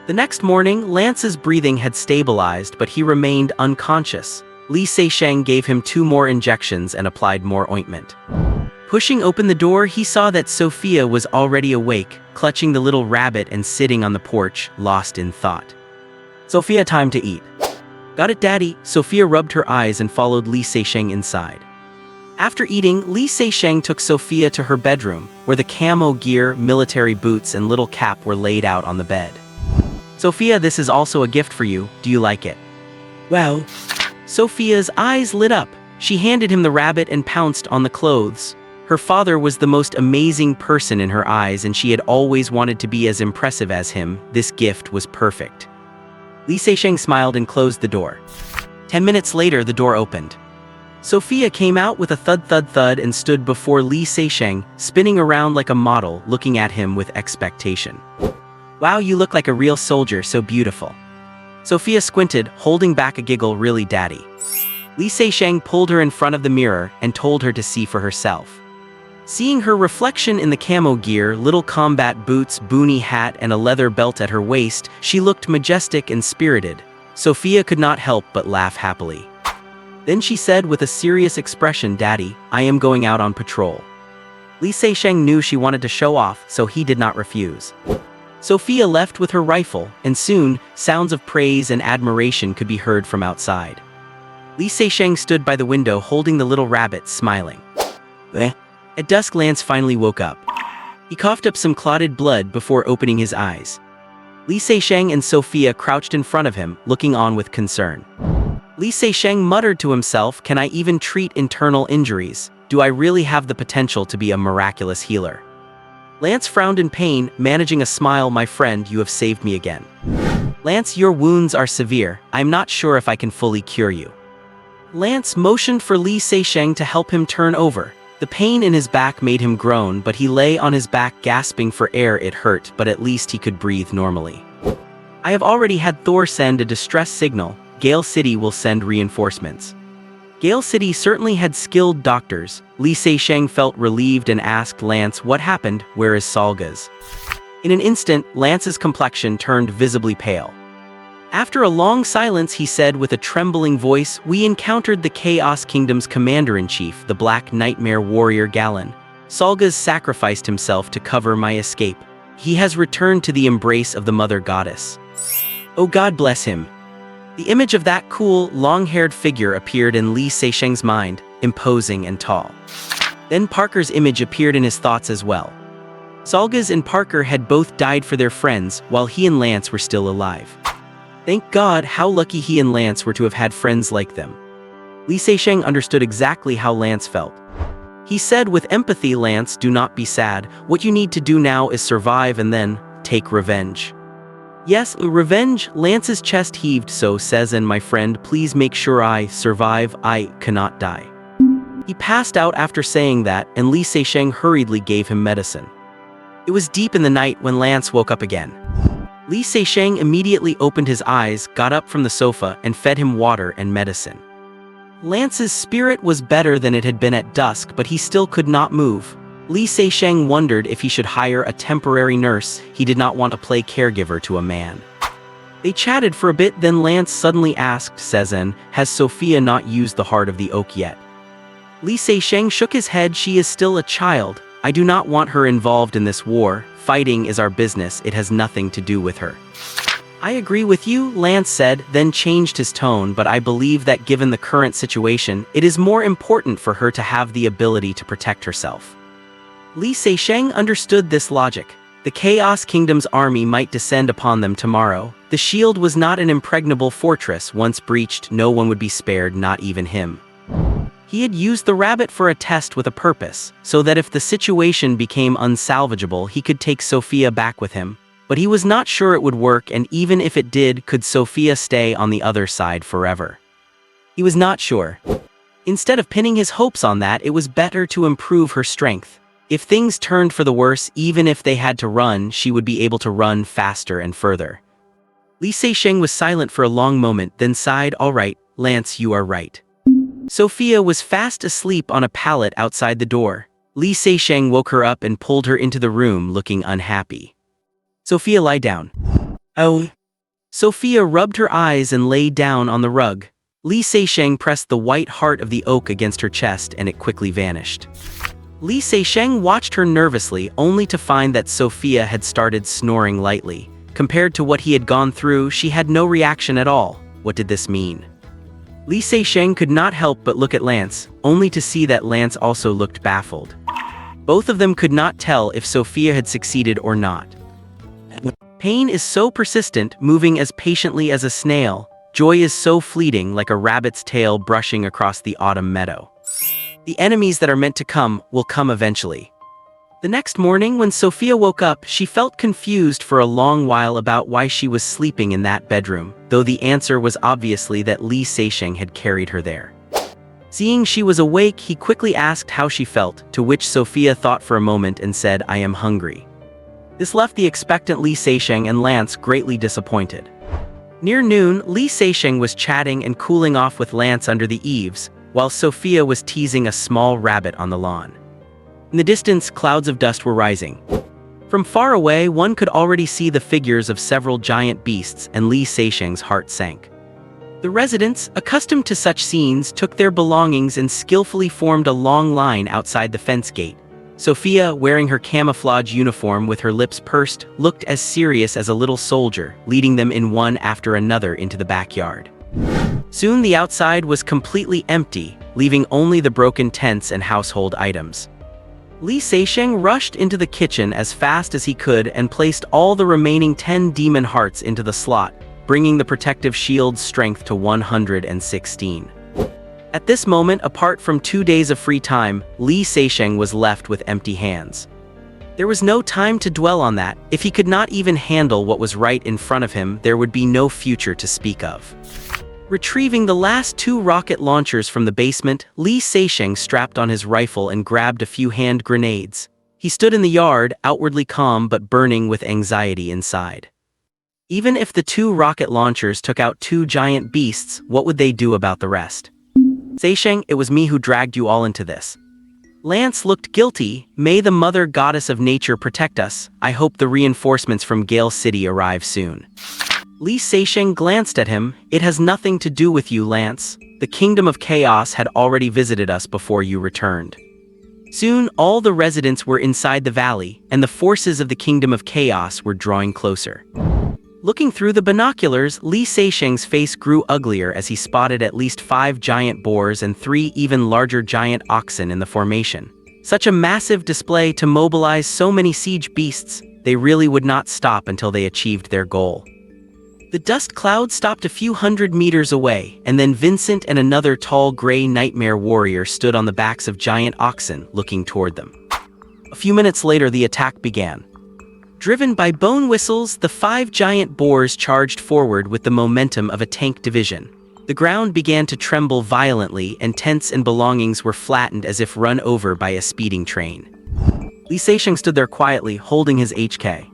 The next morning, Lance's breathing had stabilized, but he remained unconscious. Li Seixing gave him 2 more injections and applied more ointment. Pushing open the door, he saw that Sophia was already awake, clutching the little rabbit and sitting on the porch, lost in thought. "Sophia, time to eat." "Got it, Daddy." Sophia rubbed her eyes and followed Li Seixing inside. After eating, Li Seixing took Sophia to her bedroom, where the camo gear, military boots, and little cap were laid out on the bed. "Sophia, this is also a gift for you. Do you like it?" "Well." Sophia's eyes lit up. She handed him the rabbit and pounced on the clothes. Her father was the most amazing person in her eyes, and she had always wanted to be as impressive as him. This gift was perfect. Li Seixing smiled and closed the door. 10 minutes later, the door opened. Sophia came out with a thud and stood before Li Seixing, spinning around like a model, looking at him with expectation. "Wow, you look like a real soldier, so beautiful." Sophia squinted, holding back a giggle. "Really, Daddy?" Li Seixing pulled her in front of the mirror and told her to see for herself. Seeing her reflection in the camo gear, little combat boots, boonie hat, and a leather belt at her waist, she looked majestic and spirited. Sophia could not help but laugh happily. Then she said with a serious expression, "Daddy, I am going out on patrol." Li Seixing knew she wanted to show off, so he did not refuse. Sophia left with her rifle, and soon, sounds of praise and admiration could be heard from outside. Li Seixing stood by the window holding the little rabbit, smiling. At dusk, Lance finally woke up. He coughed up some clotted blood before opening his eyes. Li Seixing and Sophia crouched in front of him, looking on with concern. Li Seixing muttered to himself, "Can I even treat internal injuries? Do I really have the potential to be a miraculous healer?" Lance frowned in pain, managing a smile. "My friend, you have saved me again." "Lance, your wounds are severe. I'm not sure if I can fully cure you." Lance motioned for Li Seixing to help him turn over. The pain in his back made him groan, but he lay on his back gasping for air. It hurt, but at least he could breathe normally. "I have already had Thor send a distress signal. Gale City will send reinforcements." Gale City certainly had skilled doctors. Li Seixing felt relieved and asked Lance, "What happened? Where is Salgaz?" In an instant, Lance's complexion turned visibly pale. After a long silence, he said with a trembling voice, "We encountered the Chaos Kingdom's commander-in-chief, the Black Nightmare warrior Galen. Salgaz sacrificed himself to cover my escape. He has returned to the embrace of the Mother Goddess. Oh, God bless him." The image of that cool, long-haired figure appeared in Li Seixing's mind, imposing and tall. Then Parker's image appeared in his thoughts as well. Salgaz and Parker had both died for their friends, while he and Lance were still alive. Thank God, how lucky he and Lance were to have had friends like them. Li Seixing understood exactly how Lance felt. He said with empathy, "Lance, do not be sad. What you need to do now is survive and then take revenge." "Yes, revenge." Lance's chest heaved. "So Cezanne, my friend, please make sure I survive. I cannot die." He passed out after saying that, and Li Seixing hurriedly gave him medicine. It was deep in the night when Lance woke up again. Li Seixing immediately opened his eyes, got up from the sofa, and fed him water and medicine. Lance's spirit was better than it had been at dusk, but he still could not move. Li Seixing wondered if he should hire a temporary nurse. He did not want to play caregiver to a man. They chatted for a bit, then Lance suddenly asked Cezanne, "Has Sophia not used the Heart of the Oak yet?" Li Seixing shook his head. "She is still a child. I do not want her involved in this war. Fighting is our business. It has nothing to do with her." "I agree with you," Lance said, then changed his tone, "but I believe that given the current situation, it is more important for her to have the ability to protect herself." Li Seixing understood this logic. The Chaos Kingdom's army might descend upon them tomorrow. The shield was not an impregnable fortress. Once breached, no one would be spared, not even him. He had used the rabbit for a test with a purpose, so that if the situation became unsalvageable, he could take Sophia back with him. But he was not sure it would work, and even if it did, could Sophia stay on the other side forever? He was not sure. Instead of pinning his hopes on that, it was better to improve her strength. If things turned for the worse, even if they had to run, she would be able to run faster and further. Li Seixing was silent for a long moment, then sighed. "All right, Lance, you are right." Sophia was fast asleep on a pallet outside the door. Li Seixing woke her up and pulled her into the room, looking unhappy. "Sophia, lie down." "Oh." Sophia rubbed her eyes and lay down on the rug. Li Seixing pressed the white heart of the oak against her chest, and it quickly vanished. Li Seixing watched her nervously, only to find that Sophia had started snoring lightly. Compared to what he had gone through, she had no reaction at all. What did this mean? Li Seixing could not help but look at Lance, only to see that Lance also looked baffled. Both of them could not tell if Sophia had succeeded or not. Pain is so persistent, moving as patiently as a snail. Joy is so fleeting, like a rabbit's tail brushing across the autumn meadow. The enemies that are meant to come will come eventually. The next morning, when Sophia woke up, she felt confused for a long while about why she was sleeping in that bedroom, though the answer was obviously that Li Seixing had carried her there. Seeing she was awake, he quickly asked how she felt, to which Sophia thought for a moment and said, "I am hungry." This left the expectant Li Seixing and Lance greatly disappointed. Near noon, Li Seixing was chatting and cooling off with Lance under the eaves, while Sophia was teasing a small rabbit on the lawn. In the distance, clouds of dust were rising. From far away, one could already see the figures of several giant beasts, and Li Seixing's heart sank. The residents, accustomed to such scenes, took their belongings and skillfully formed a long line outside the fence gate. Sophia, wearing her camouflage uniform with her lips pursed, looked as serious as a little soldier, leading them in one after another into the backyard. Soon the outside was completely empty, leaving only the broken tents and household items. Li Seixing rushed into the kitchen as fast as he could and placed all the remaining 10 demon hearts into the slot, bringing the protective shield's strength to 116. At this moment, apart from 2 days of free time, Li Seixing was left with empty hands. There was no time to dwell on that. If he could not even handle what was right in front of him, there would be no future to speak of. Retrieving the last 2 rocket launchers from the basement, Li Seixing strapped on his rifle and grabbed a few hand grenades. He stood in the yard, outwardly calm but burning with anxiety inside. Even if the 2 rocket launchers took out 2 giant beasts, what would they do about the rest? "Seixing, it was me who dragged you all into this." Lance looked guilty. "May the mother goddess of nature protect us. I hope the reinforcements from Gale City arrive soon." Li Seixing glanced at him. "It has nothing to do with you, Lance. The Kingdom of Chaos had already visited us before you returned." Soon, all the residents were inside the valley, and the forces of the Kingdom of Chaos were drawing closer. Looking through the binoculars, Li Seixing's face grew uglier as he spotted at least 5 giant boars and 3 even larger giant oxen in the formation. Such a massive display to mobilize so many siege beasts, they really would not stop until they achieved their goal. The dust cloud stopped a few hundred meters away, and then Vincent and another tall gray nightmare warrior stood on the backs of giant oxen, looking toward them. A few minutes later, the attack began. Driven by bone whistles, the 5 giant boars charged forward with the momentum of a tank division. The ground began to tremble violently, and tents and belongings were flattened as if run over by a speeding train. Li Seixing stood there quietly, holding his HK.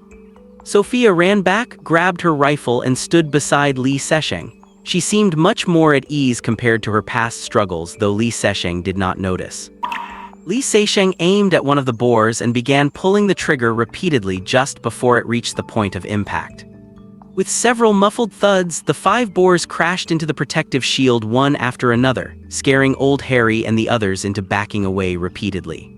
Sophia ran back, grabbed her rifle, and stood beside Li Seixing. She seemed much more at ease compared to her past struggles, though Li Seixing did not notice. Li Seixing aimed at one of the boars and began pulling the trigger repeatedly just before it reached the point of impact. With several muffled thuds, the 5 boars crashed into the protective shield one after another, scaring Old Harry and the others into backing away repeatedly.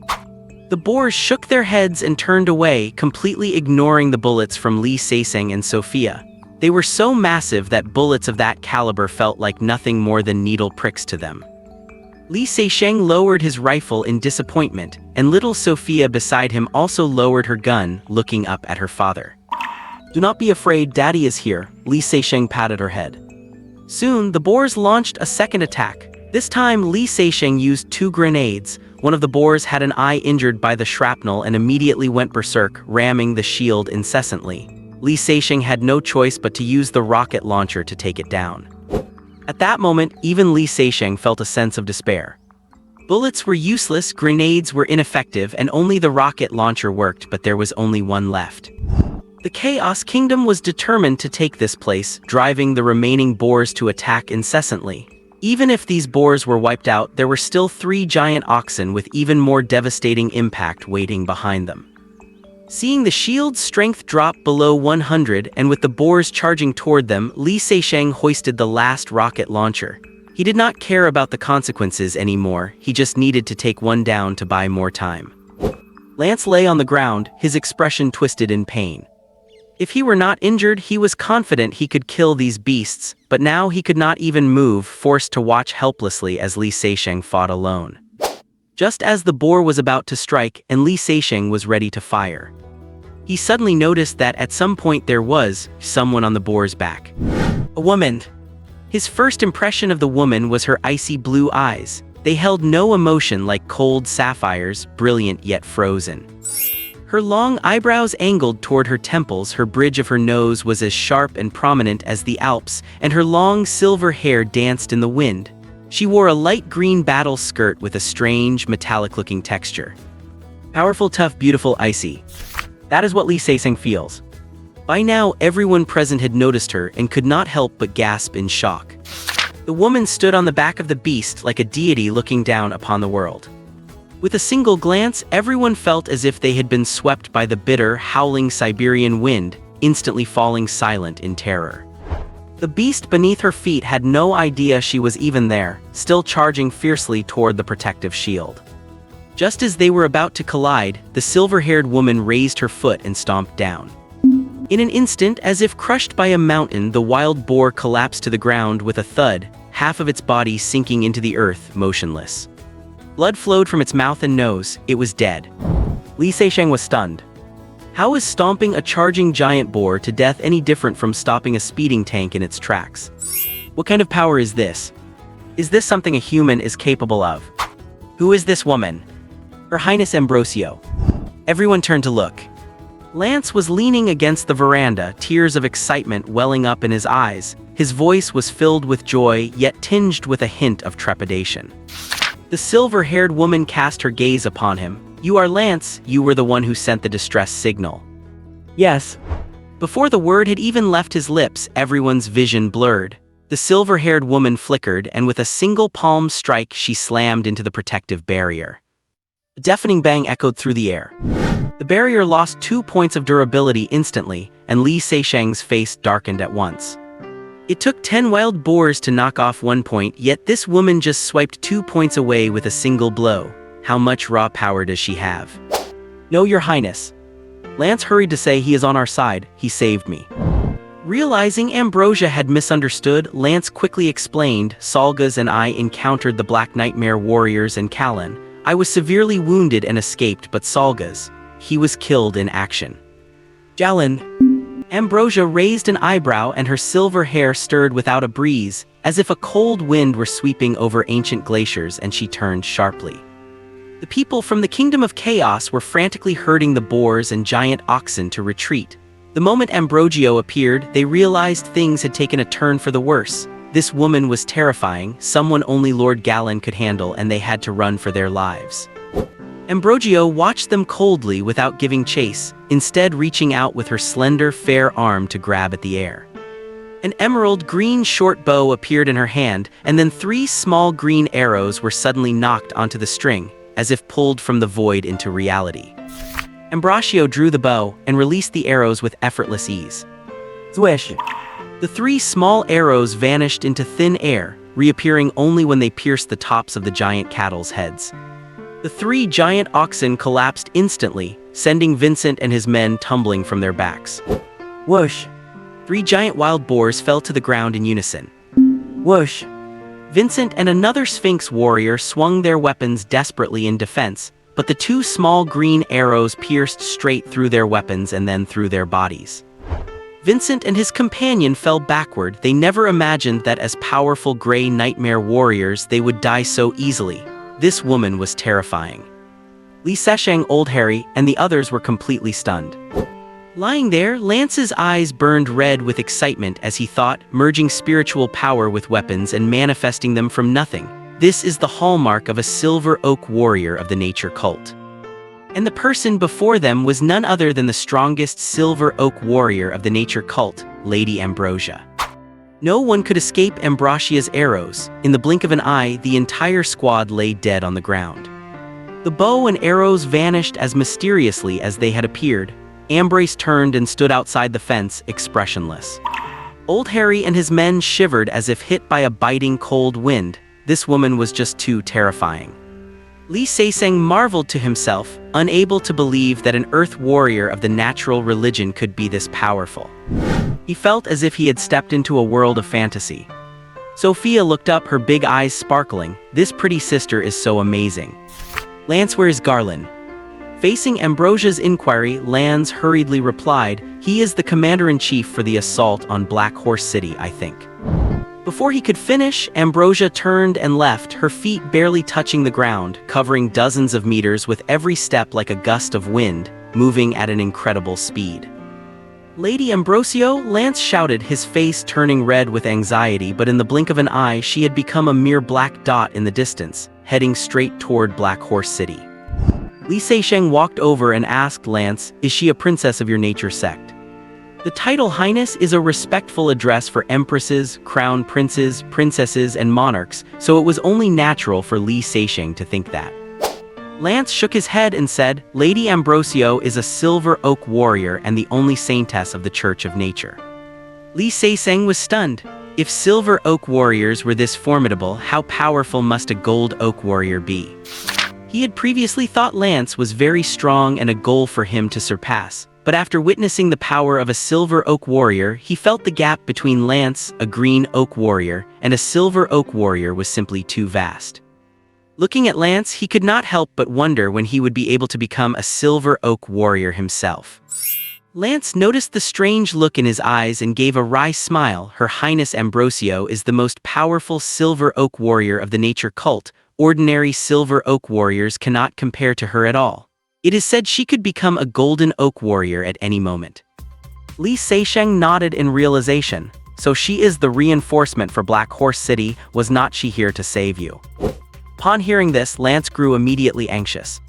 The boars shook their heads and turned away, completely ignoring the bullets from Li Seixing and Sophia. They were so massive that bullets of that caliber felt like nothing more than needle pricks to them. Li Seixing lowered his rifle in disappointment, and little Sophia beside him also lowered her gun, looking up at her father. "Do not be afraid, Daddy is here," Li Seixing patted her head. Soon, the boars launched a second attack. This time, Li Seixing used 2 grenades. One of the boars had an eye injured by the shrapnel and immediately went berserk, ramming the shield incessantly. Li Seixing had no choice but to use the rocket launcher to take it down. At that moment, even Li Seixing felt a sense of despair. Bullets were useless, grenades were ineffective, and only the rocket launcher worked, but there was only one left. The Chaos Kingdom was determined to take this place, driving the remaining boars to attack incessantly. Even if these boars were wiped out, there were still 3 giant oxen with even more devastating impact waiting behind them. Seeing the shield's strength drop below 100 and with the boars charging toward them, Li Seixing hoisted the last rocket launcher. He did not care about the consequences anymore, he just needed to take one down to buy more time. Lance lay on the ground, his expression twisted in pain. If he were not injured, he was confident he could kill these beasts, but now he could not even move, forced to watch helplessly as Li Seixing fought alone. Just as the boar was about to strike and Li Seixing was ready to fire, he suddenly noticed that at some point there was someone on the boar's back. A woman. His first impression of the woman was her icy blue eyes. They held no emotion, like cold sapphires, brilliant yet frozen. Her long eyebrows angled toward her temples, her bridge of her nose was as sharp and prominent as the Alps, and her long silver hair danced in the wind. She wore a light green battle skirt with a strange, metallic-looking texture. Powerful, tough, beautiful, icy. That is what Li Seixing feels. By now, everyone present had noticed her and could not help but gasp in shock. The woman stood on the back of the beast like a deity looking down upon the world. With a single glance, everyone felt as if they had been swept by the bitter, howling Siberian wind, instantly falling silent in terror. The beast beneath her feet had no idea she was even there, still charging fiercely toward the protective shield. Just as they were about to collide, the silver-haired woman raised her foot and stomped down. In an instant, as if crushed by a mountain, the wild boar collapsed to the ground with a thud, half of its body sinking into the earth, motionless. Blood flowed from its mouth and nose. It was dead. Li Seixing was stunned. How is stomping a charging giant boar to death any different from stopping a speeding tank in its tracks? What kind of power is this? Is this something a human is capable of? Who is this woman? Her Highness Ambrosio. Everyone turned to look. Lance was leaning against the veranda, tears of excitement welling up in his eyes. His voice was filled with joy, yet tinged with a hint of trepidation. The silver-haired woman cast her gaze upon him. You are Lance, you were the one who sent the distress signal. Yes. Before the word had even left his lips, everyone's vision blurred. The silver-haired woman flickered, and with a single palm strike she slammed into the protective barrier. A deafening bang echoed through the air. The barrier lost 2 points of durability instantly, and Li Seixing's face darkened at once. It took 10 wild boars to knock off 1 point, yet this woman just swiped 2 points away with a single blow. How much raw power does she have? No, Your Highness. Lance hurried to say, he is on our side, he saved me. Realizing Ambrosia had misunderstood, Lance quickly explained, Salgas and I encountered the Black Nightmare warriors in Kalin. I was severely wounded and escaped, but Salgas, he was killed in action. Jalin. Ambrosia raised an eyebrow and her silver hair stirred without a breeze, as if a cold wind were sweeping over ancient glaciers, and she turned sharply. The people from the Kingdom of Chaos were frantically herding the boars and giant oxen to retreat. The moment Ambrosio appeared, they realized things had taken a turn for the worse. This woman was terrifying, someone only Lord Galen could handle, and they had to run for their lives. Ambrosio watched them coldly without giving chase, instead reaching out with her slender, fair arm to grab at the air. An emerald green short bow appeared in her hand, and then 3 small green arrows were suddenly knocked onto the string, as if pulled from the void into reality. Ambrosio drew the bow and released the arrows with effortless ease. Swish! The 3 small arrows vanished into thin air, reappearing only when they pierced the tops of the giant cattle's heads. The 3 giant oxen collapsed instantly, sending Vincent and his men tumbling from their backs. Whoosh! 3 giant wild boars fell to the ground in unison. Whoosh! Vincent and another Sphinx warrior swung their weapons desperately in defense, but the 2 small green arrows pierced straight through their weapons and then through their bodies. Vincent and his companion fell backward. They never imagined that as powerful gray nightmare warriors they would die so easily. This woman was terrifying. Li Seixing, Old Harry, and the others were completely stunned. Lying there, Lance's eyes burned red with excitement as he thought, merging spiritual power with weapons and manifesting them from nothing. This is the hallmark of a silver oak warrior of the nature cult. And the person before them was none other than the strongest silver oak warrior of the nature cult, Lady Ambrosia. No one could escape Ambrosia's arrows. In the blink of an eye, the entire squad lay dead on the ground. The bow and arrows vanished as mysteriously as they had appeared. Ambrose turned and stood outside the fence, expressionless. Old Harry and his men shivered as if hit by a biting cold wind. This woman was just too terrifying. Li Seiseng marveled to himself, unable to believe that an earth warrior of the natural religion could be this powerful. He felt as if he had stepped into a world of fantasy. Sophia looked up, her big eyes sparkling. This pretty sister is so amazing. Lance, where is Garland? Facing Ambrosia's inquiry, Lance hurriedly replied, he is the commander-in-chief for the assault on Black Horse City, I think. Before he could finish, Ambrosia turned and left, her feet barely touching the ground, covering dozens of meters with every step like a gust of wind, moving at an incredible speed. Lady Ambrosio, Lance shouted, his face turning red with anxiety, but in the blink of an eye she had become a mere black dot in the distance, heading straight toward Black Horse City. Li Seisheng walked over and asked Lance, is she a princess of your nature sect? The title Highness is a respectful address for empresses, crown princes, princesses, and monarchs, so it was only natural for Li Seisheng to think that. Lance shook his head and said, Lady Ambrosio is a silver oak warrior and the only saintess of the Church of Nature. Li Seisheng was stunned. If silver oak warriors were this formidable, how powerful must a gold oak warrior be? He had previously thought Lance was very strong and a goal for him to surpass, but after witnessing the power of a silver oak warrior, he felt the gap between Lance, a green oak warrior, and a silver oak warrior was simply too vast. Looking at Lance, he could not help but wonder when he would be able to become a silver oak warrior himself. Lance noticed the strange look in his eyes and gave a wry smile. Her Highness Ambrosio is the most powerful silver oak warrior of the nature cult. Ordinary silver oak warriors cannot compare to her at all. It is said she could become a golden oak warrior at any moment. Li Seisheng nodded in realization. So she is the reinforcement for Black Horse City, was not she here to save you? Upon hearing this, Lance grew immediately anxious.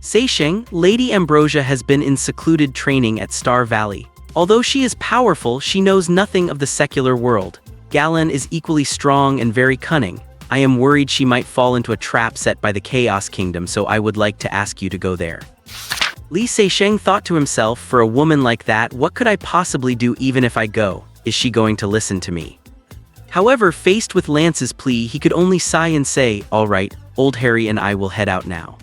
Seisheng, Lady Ambrosia has been in secluded training at Star Valley. Although she is powerful, she knows nothing of the secular world. Galen is equally strong and very cunning. I am worried she might fall into a trap set by the Chaos Kingdom, so I would like to ask you to go there. Li Seisheng thought to himself, for a woman like that, what could I possibly do even if I go? Is she going to listen to me? However, faced with Lance's plea, he could only sigh and say, all right, old Harry and I will head out now.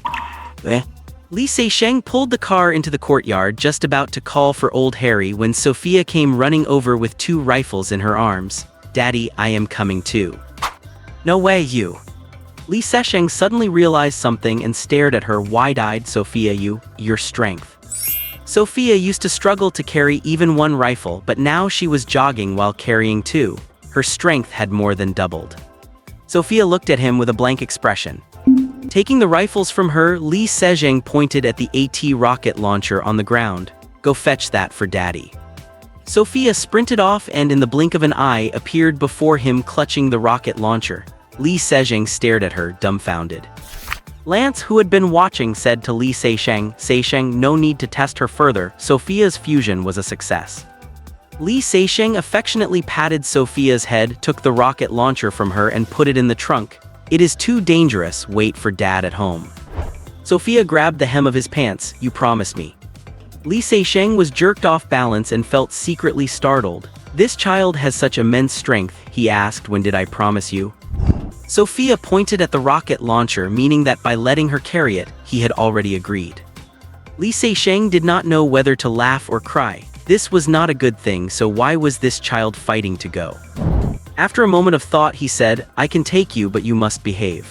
Li Seisheng pulled the car into the courtyard, just about to call for old Harry when Sophia came running over with 2 rifles in her arms. Daddy, I am coming too. No way, you. Li Seisheng suddenly realized something and stared at her wide-eyed. Sophia, your strength. Sophia used to struggle to carry even 1 rifle, but now she was jogging while carrying 2. Her strength had more than doubled. Sophia looked at him with a blank expression. Taking the rifles from her, Li Seisheng pointed at the AT rocket launcher on the ground. Go fetch that for Daddy. Sophia sprinted off and in the blink of an eye appeared before him clutching the rocket launcher. Li Seisheng stared at her, dumbfounded. Lance, who had been watching, said to Li Seisheng, Seisheng, no need to test her further, Sophia's fusion was a success. Li Seisheng affectionately patted Sophia's head, took the rocket launcher from her and put it in the trunk. It is too dangerous, wait for Dad at home. Sophia grabbed the hem of his pants, you promised me. Li Seisheng was jerked off balance and felt secretly startled. This child has such immense strength, he asked, when did I promise you? Sophia pointed at the rocket launcher, meaning that by letting her carry it, he had already agreed. Li Seisheng did not know whether to laugh or cry. This was not a good thing, so why was this child fighting to go? After a moment of thought, he said, I can take you, but you must behave.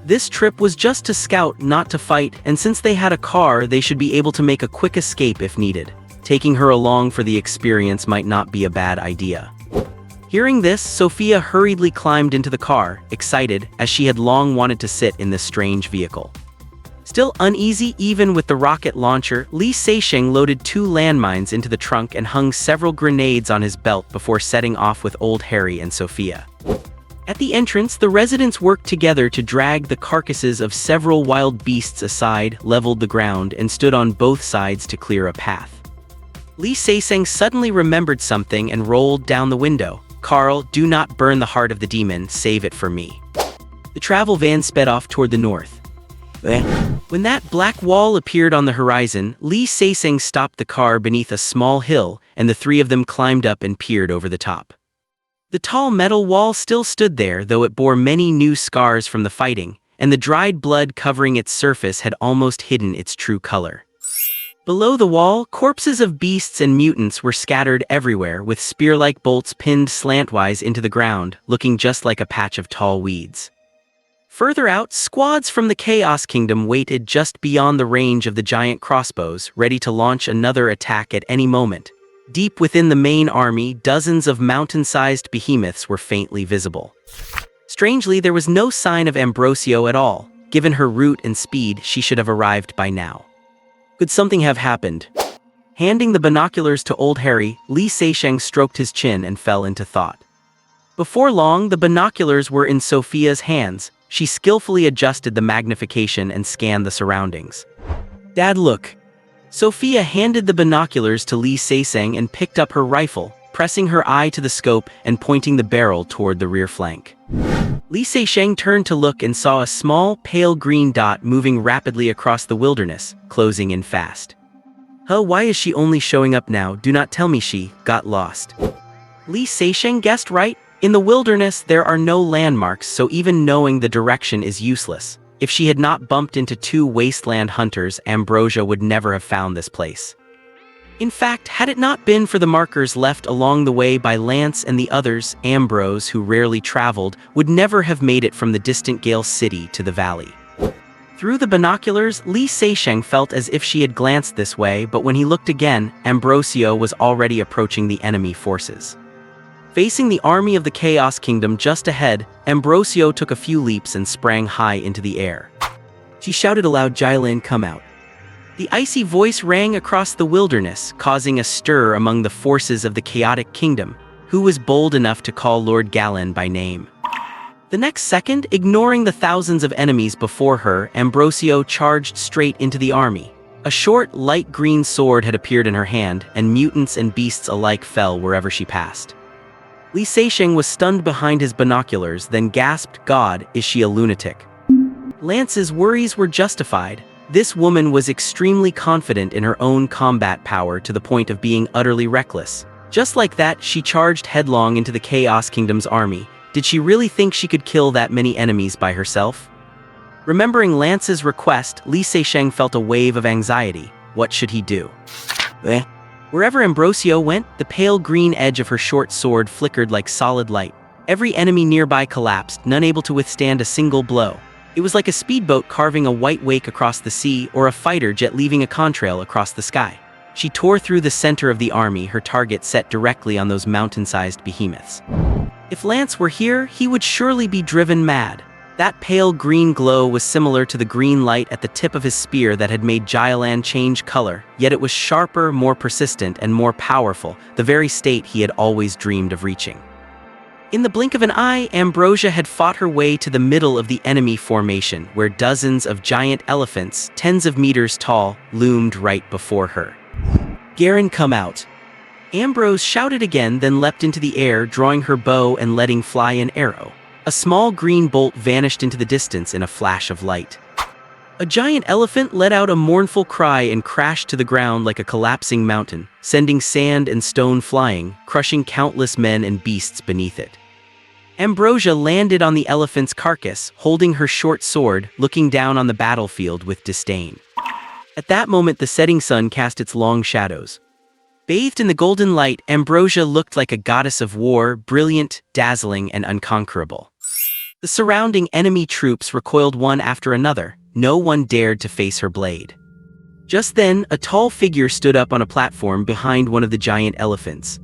This trip was just to scout, not to fight, and since they had a car, they should be able to make a quick escape if needed. Taking her along for the experience might not be a bad idea. Hearing this, Sophia hurriedly climbed into the car, excited, as she had long wanted to sit in this strange vehicle. Still uneasy even with the rocket launcher, Li Seixing loaded 2 landmines into the trunk and hung several grenades on his belt before setting off with Old Harry and Sophia. At the entrance, the residents worked together to drag the carcasses of several wild beasts aside, leveled the ground, and stood on both sides to clear a path. Li Seixing suddenly remembered something and rolled down the window. "Carl, do not burn the heart of the demon, save it for me." The travel van sped off toward the north. When that black wall appeared on the horizon, Li Seixing stopped the car beneath a small hill, and the 3 of them climbed up and peered over the top. The tall metal wall still stood there, though it bore many new scars from the fighting, and the dried blood covering its surface had almost hidden its true color. Below the wall, corpses of beasts and mutants were scattered everywhere, with spear-like bolts pinned slantwise into the ground, looking just like a patch of tall weeds. Further out, squads from the Chaos Kingdom waited just beyond the range of the giant crossbows, ready to launch another attack at any moment. Deep within the main army, dozens of mountain-sized behemoths were faintly visible. Strangely, there was no sign of Ambrosio at all. Given her route and speed, she should have arrived by now. Could something have happened? Handing the binoculars to Old Harry, Li Seixing stroked his chin and fell into thought. Before long, the binoculars were in Sophia's hands. She skillfully adjusted the magnification and scanned the surroundings. "Dad, look." Sophia handed the binoculars to Li Seixing and picked up her rifle, pressing her eye to the scope and pointing the barrel toward the rear flank. Li Seixing turned to look and saw a small, pale green dot moving rapidly across the wilderness, closing in fast. Why is she only showing up now? Do not tell me she got lost. Li Seixing guessed right. In the wilderness, there are no landmarks, so even knowing the direction is useless. If she had not bumped into 2 wasteland hunters, Ambrosia would never have found this place. In fact, had it not been for the markers left along the way by Lance and the others, Ambrose, who rarely traveled, would never have made it from the distant Gale City to the valley. Through the binoculars, Li Seixing felt as if she had glanced this way, but when he looked again, Ambrosio was already approaching the enemy forces. Facing the army of the Chaos Kingdom just ahead, Ambrosio took a few leaps and sprang high into the air. She shouted aloud, "Jylan, come out." The icy voice rang across the wilderness, causing a stir among the forces of the Chaotic Kingdom. Who was bold enough to call Lord Galen by name? The next second, ignoring the thousands of enemies before her, Ambrosio charged straight into the army. A short, light green sword had appeared in her hand, and mutants and beasts alike fell wherever she passed. Li Seixing was stunned behind his binoculars, then gasped, "God, is she a lunatic?" Lance's worries were justified. This woman was extremely confident in her own combat power to the point of being utterly reckless. Just like that, she charged headlong into the Chaos Kingdom's army. Did she really think she could kill that many enemies by herself? Remembering Lance's request, Li Seixing felt a wave of anxiety. What should he do? Wherever Ambrosio went, the pale green edge of her short sword flickered like solid light. Every enemy nearby collapsed, none able to withstand a single blow. It was like a speedboat carving a white wake across the sea, or a fighter jet leaving a contrail across the sky. She tore through the center of the army, her target set directly on those mountain-sized behemoths. If Lance were here, he would surely be driven mad. That pale green glow was similar to the green light at the tip of his spear that had made Jylan change color, yet it was sharper, more persistent, and more powerful, the very state he had always dreamed of reaching. In the blink of an eye, Ambrosia had fought her way to the middle of the enemy formation, where dozens of giant elephants, tens of meters tall, loomed right before her. "Garen, come out." Ambrose shouted again, then leapt into the air, drawing her bow and letting fly an arrow. A small green bolt vanished into the distance in a flash of light. A giant elephant let out a mournful cry and crashed to the ground like a collapsing mountain, sending sand and stone flying, crushing countless men and beasts beneath it. Ambrosia landed on the elephant's carcass, holding her short sword, looking down on the battlefield with disdain. At that moment, the setting sun cast its long shadows. Bathed in the golden light, Ambrosia looked like a goddess of war, brilliant, dazzling, and unconquerable. The surrounding enemy troops recoiled one after another. No one dared to face her blade. Just then, a tall figure stood up on a platform behind one of the giant elephants.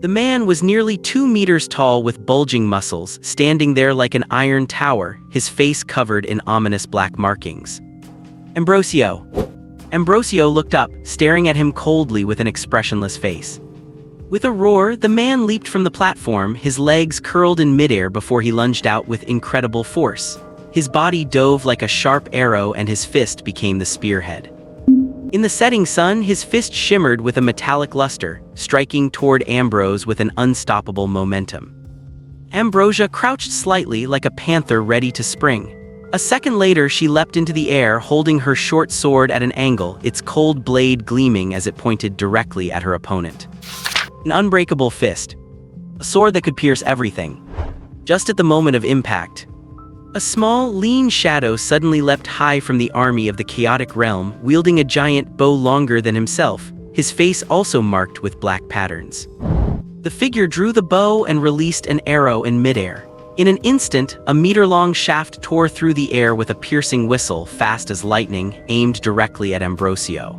The man was nearly 2 meters tall with bulging muscles, standing there like an iron tower, his face covered in ominous black markings. Ambrosio. Ambrosio looked up, staring at him coldly with an expressionless face. With a roar, the man leaped from the platform, his legs curled in midair before he lunged out with incredible force. His body dove like a sharp arrow and his fist became the spearhead. In the setting sun, his fist shimmered with a metallic luster, striking toward Ambrose with an unstoppable momentum. Ambrosia crouched slightly like a panther ready to spring. A second later, she leapt into the air, holding her short sword at an angle, its cold blade gleaming as it pointed directly at her opponent. An unbreakable fist. A sword that could pierce everything. Just at the moment of impact, a small, lean shadow suddenly leapt high from the army of the chaotic realm, wielding a giant bow longer than himself, his face also marked with black patterns. The figure drew the bow and released an arrow in midair. In an instant, a meter-long shaft tore through the air with a piercing whistle, fast as lightning, aimed directly at Ambrosio.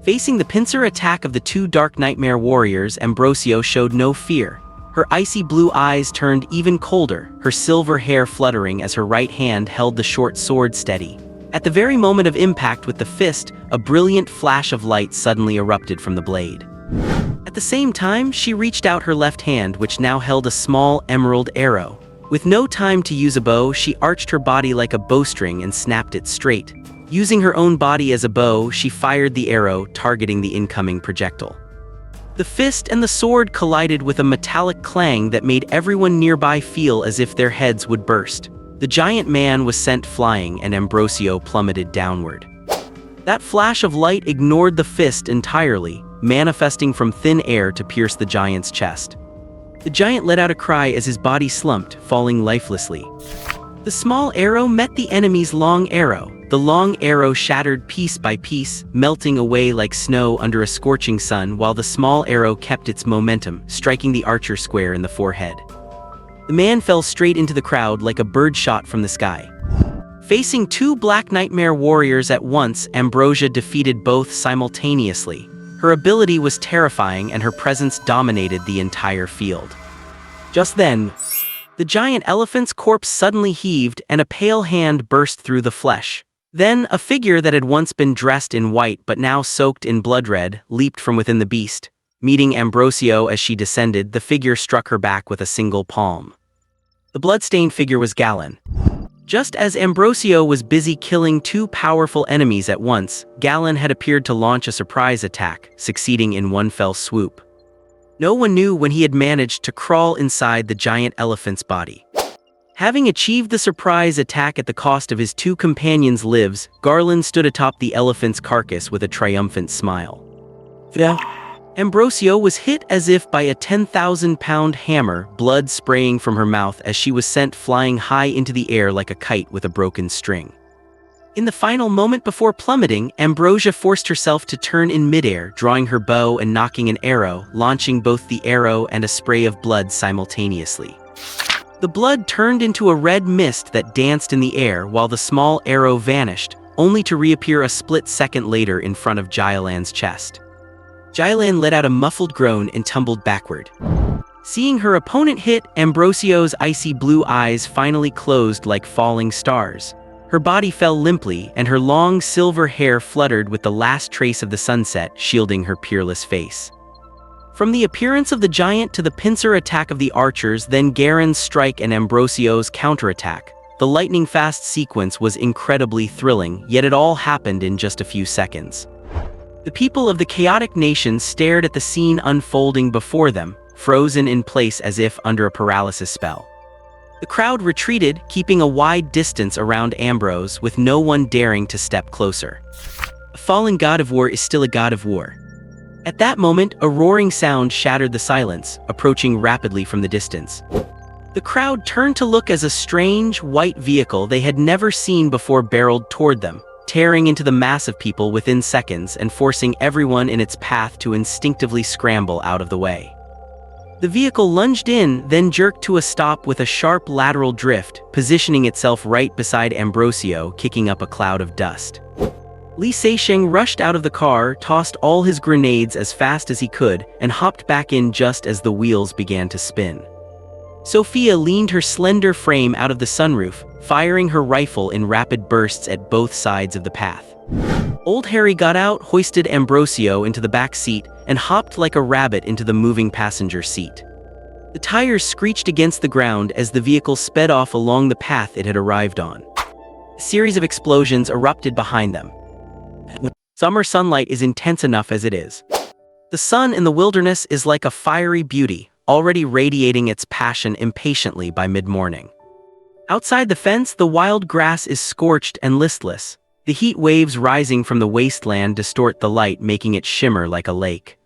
Facing the pincer attack of the two Dark Nightmare warriors, Ambrosio showed no fear. Her icy blue eyes turned even colder, her silver hair fluttering as her right hand held the short sword steady. At the very moment of impact with the fist, a brilliant flash of light suddenly erupted from the blade. At the same time, she reached out her left hand, which now held a small emerald arrow. With no time to use a bow, she arched her body like a bowstring and snapped it straight. Using her own body as a bow, she fired the arrow, targeting the incoming projectile. The fist and the sword collided with a metallic clang that made everyone nearby feel as if their heads would burst. The giant man was sent flying and Ambrosio plummeted downward. That flash of light ignored the fist entirely, manifesting from thin air to pierce the giant's chest. The giant let out a cry as his body slumped, falling lifelessly. The small arrow met the enemy's long arrow. The long arrow shattered piece by piece, melting away like snow under a scorching sun, while the small arrow kept its momentum, striking the archer square in the forehead. The man fell straight into the crowd like a bird shot from the sky. Facing two Black Nightmare warriors at once, Ambrosia defeated both simultaneously. Her ability was terrifying and her presence dominated the entire field. Just then, the giant elephant's corpse suddenly heaved and a pale hand burst through the flesh. Then, a figure that had once been dressed in white but now soaked in blood red leaped from within the beast. Meeting Ambrosio as she descended, the figure struck her back with a single palm. The blood-stained figure was Galen. Just as Ambrosio was busy killing two powerful enemies at once, Galen had appeared to launch a surprise attack, succeeding in one fell swoop. No one knew when he had managed to crawl inside the giant elephant's body. Having achieved the surprise attack at the cost of his two companions' lives, Garland stood atop the elephant's carcass with a triumphant smile. Ambrosio was hit as if by a 10,000-pound hammer, blood spraying from her mouth as she was sent flying high into the air like a kite with a broken string. In the final moment before plummeting, Ambrosia forced herself to turn in midair, drawing her bow and nocking an arrow, launching both the arrow and a spray of blood simultaneously. The blood turned into a red mist that danced in the air while the small arrow vanished, only to reappear a split second later in front of Jailan's chest. Jailan let out a muffled groan and tumbled backward. Seeing her opponent hit, Ambrosio's icy blue eyes finally closed like falling stars. Her body fell limply, and her long silver hair fluttered with the last trace of the sunset, shielding her peerless face. From the appearance of the giant to the pincer attack of the archers, then Garen's strike and Ambrosio's counterattack, the lightning-fast sequence was incredibly thrilling, yet it all happened in just a few seconds. The people of the chaotic nation stared at the scene unfolding before them, frozen in place as if under a paralysis spell. The crowd retreated, keeping a wide distance around Ambrose, with no one daring to step closer. A fallen god of war is still a god of war. At that moment, a roaring sound shattered the silence, approaching rapidly from the distance. The crowd turned to look as a strange, white vehicle they had never seen before barreled toward them, tearing into the mass of people within seconds and forcing everyone in its path to instinctively scramble out of the way. The vehicle lunged in, then jerked to a stop with a sharp lateral drift, positioning itself right beside Ambrosio, kicking up a cloud of dust. Li Seixing rushed out of the car, tossed all his grenades as fast as he could, and hopped back in just as the wheels began to spin. Sophia leaned her slender frame out of the sunroof, firing her rifle in rapid bursts at both sides of the path. Old Harry got out, hoisted Ambrosio into the back seat, and hopped like a rabbit into the moving passenger seat. The tires screeched against the ground as the vehicle sped off along the path it had arrived on. A series of explosions erupted behind them. Summer sunlight is intense enough as it is. The sun in the wilderness is like a fiery beauty, already radiating its passion impatiently by mid-morning. Outside the fence, the wild grass is scorched and listless. The heat waves rising from the wasteland distort the light, making it shimmer like a lake.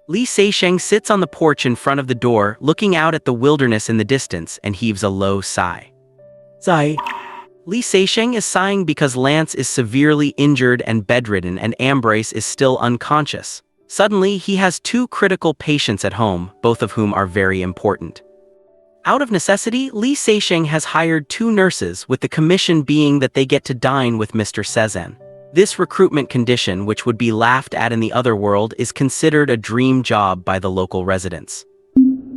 Li Seixing sits on the porch in front of the door, looking out at the wilderness in the distance, and heaves a low sigh. Sigh. Li Seixing is sighing because Lance is severely injured and bedridden, and Ambrose is still unconscious. Suddenly, he has two critical patients at home, both of whom are very important. Out of necessity, Li Seixing has hired two nurses, with the commission being that they get to dine with Mr. Cezanne. This recruitment condition, which would be laughed at in the other world, is considered a dream job by the local residents.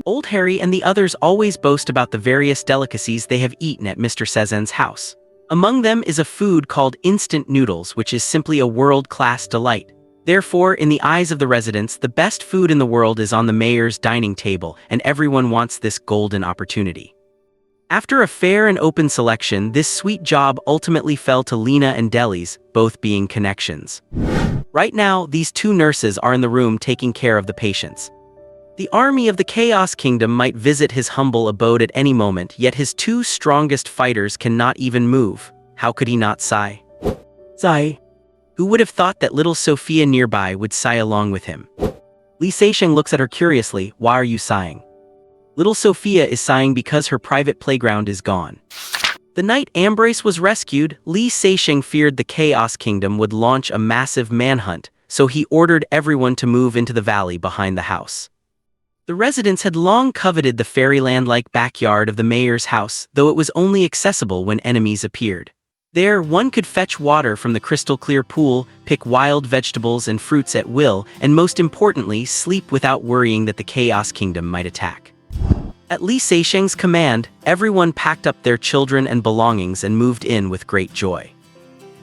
Old Harry and the others always boast about the various delicacies they have eaten at Mr. Cezanne's house. Among them is a food called instant noodles, which is simply a world-class delight. Therefore, in the eyes of the residents, the best food in the world is on the mayor's dining table, and everyone wants this golden opportunity. After a fair and open selection, this sweet job ultimately fell to Lena and Deli's, both being connections. Right now, these two nurses are in the room taking care of the patients. The army of the Chaos Kingdom might visit his humble abode at any moment, yet his two strongest fighters cannot even move. How could he not sigh? Sigh. Who would have thought that little Sophia nearby would sigh along with him? Li Seixing looks at her curiously. Why are you sighing? Little Sophia is sighing because her private playground is gone. The night Ambrose was rescued, Li Seixing feared the Chaos Kingdom would launch a massive manhunt, so he ordered everyone to move into the valley behind the house. The residents had long coveted the fairyland-like backyard of the mayor's house, though it was only accessible when enemies appeared. There, one could fetch water from the crystal-clear pool, pick wild vegetables and fruits at will, and most importantly, sleep without worrying that the Chaos Kingdom might attack. At Li Seixing's command, everyone packed up their children and belongings and moved in with great joy.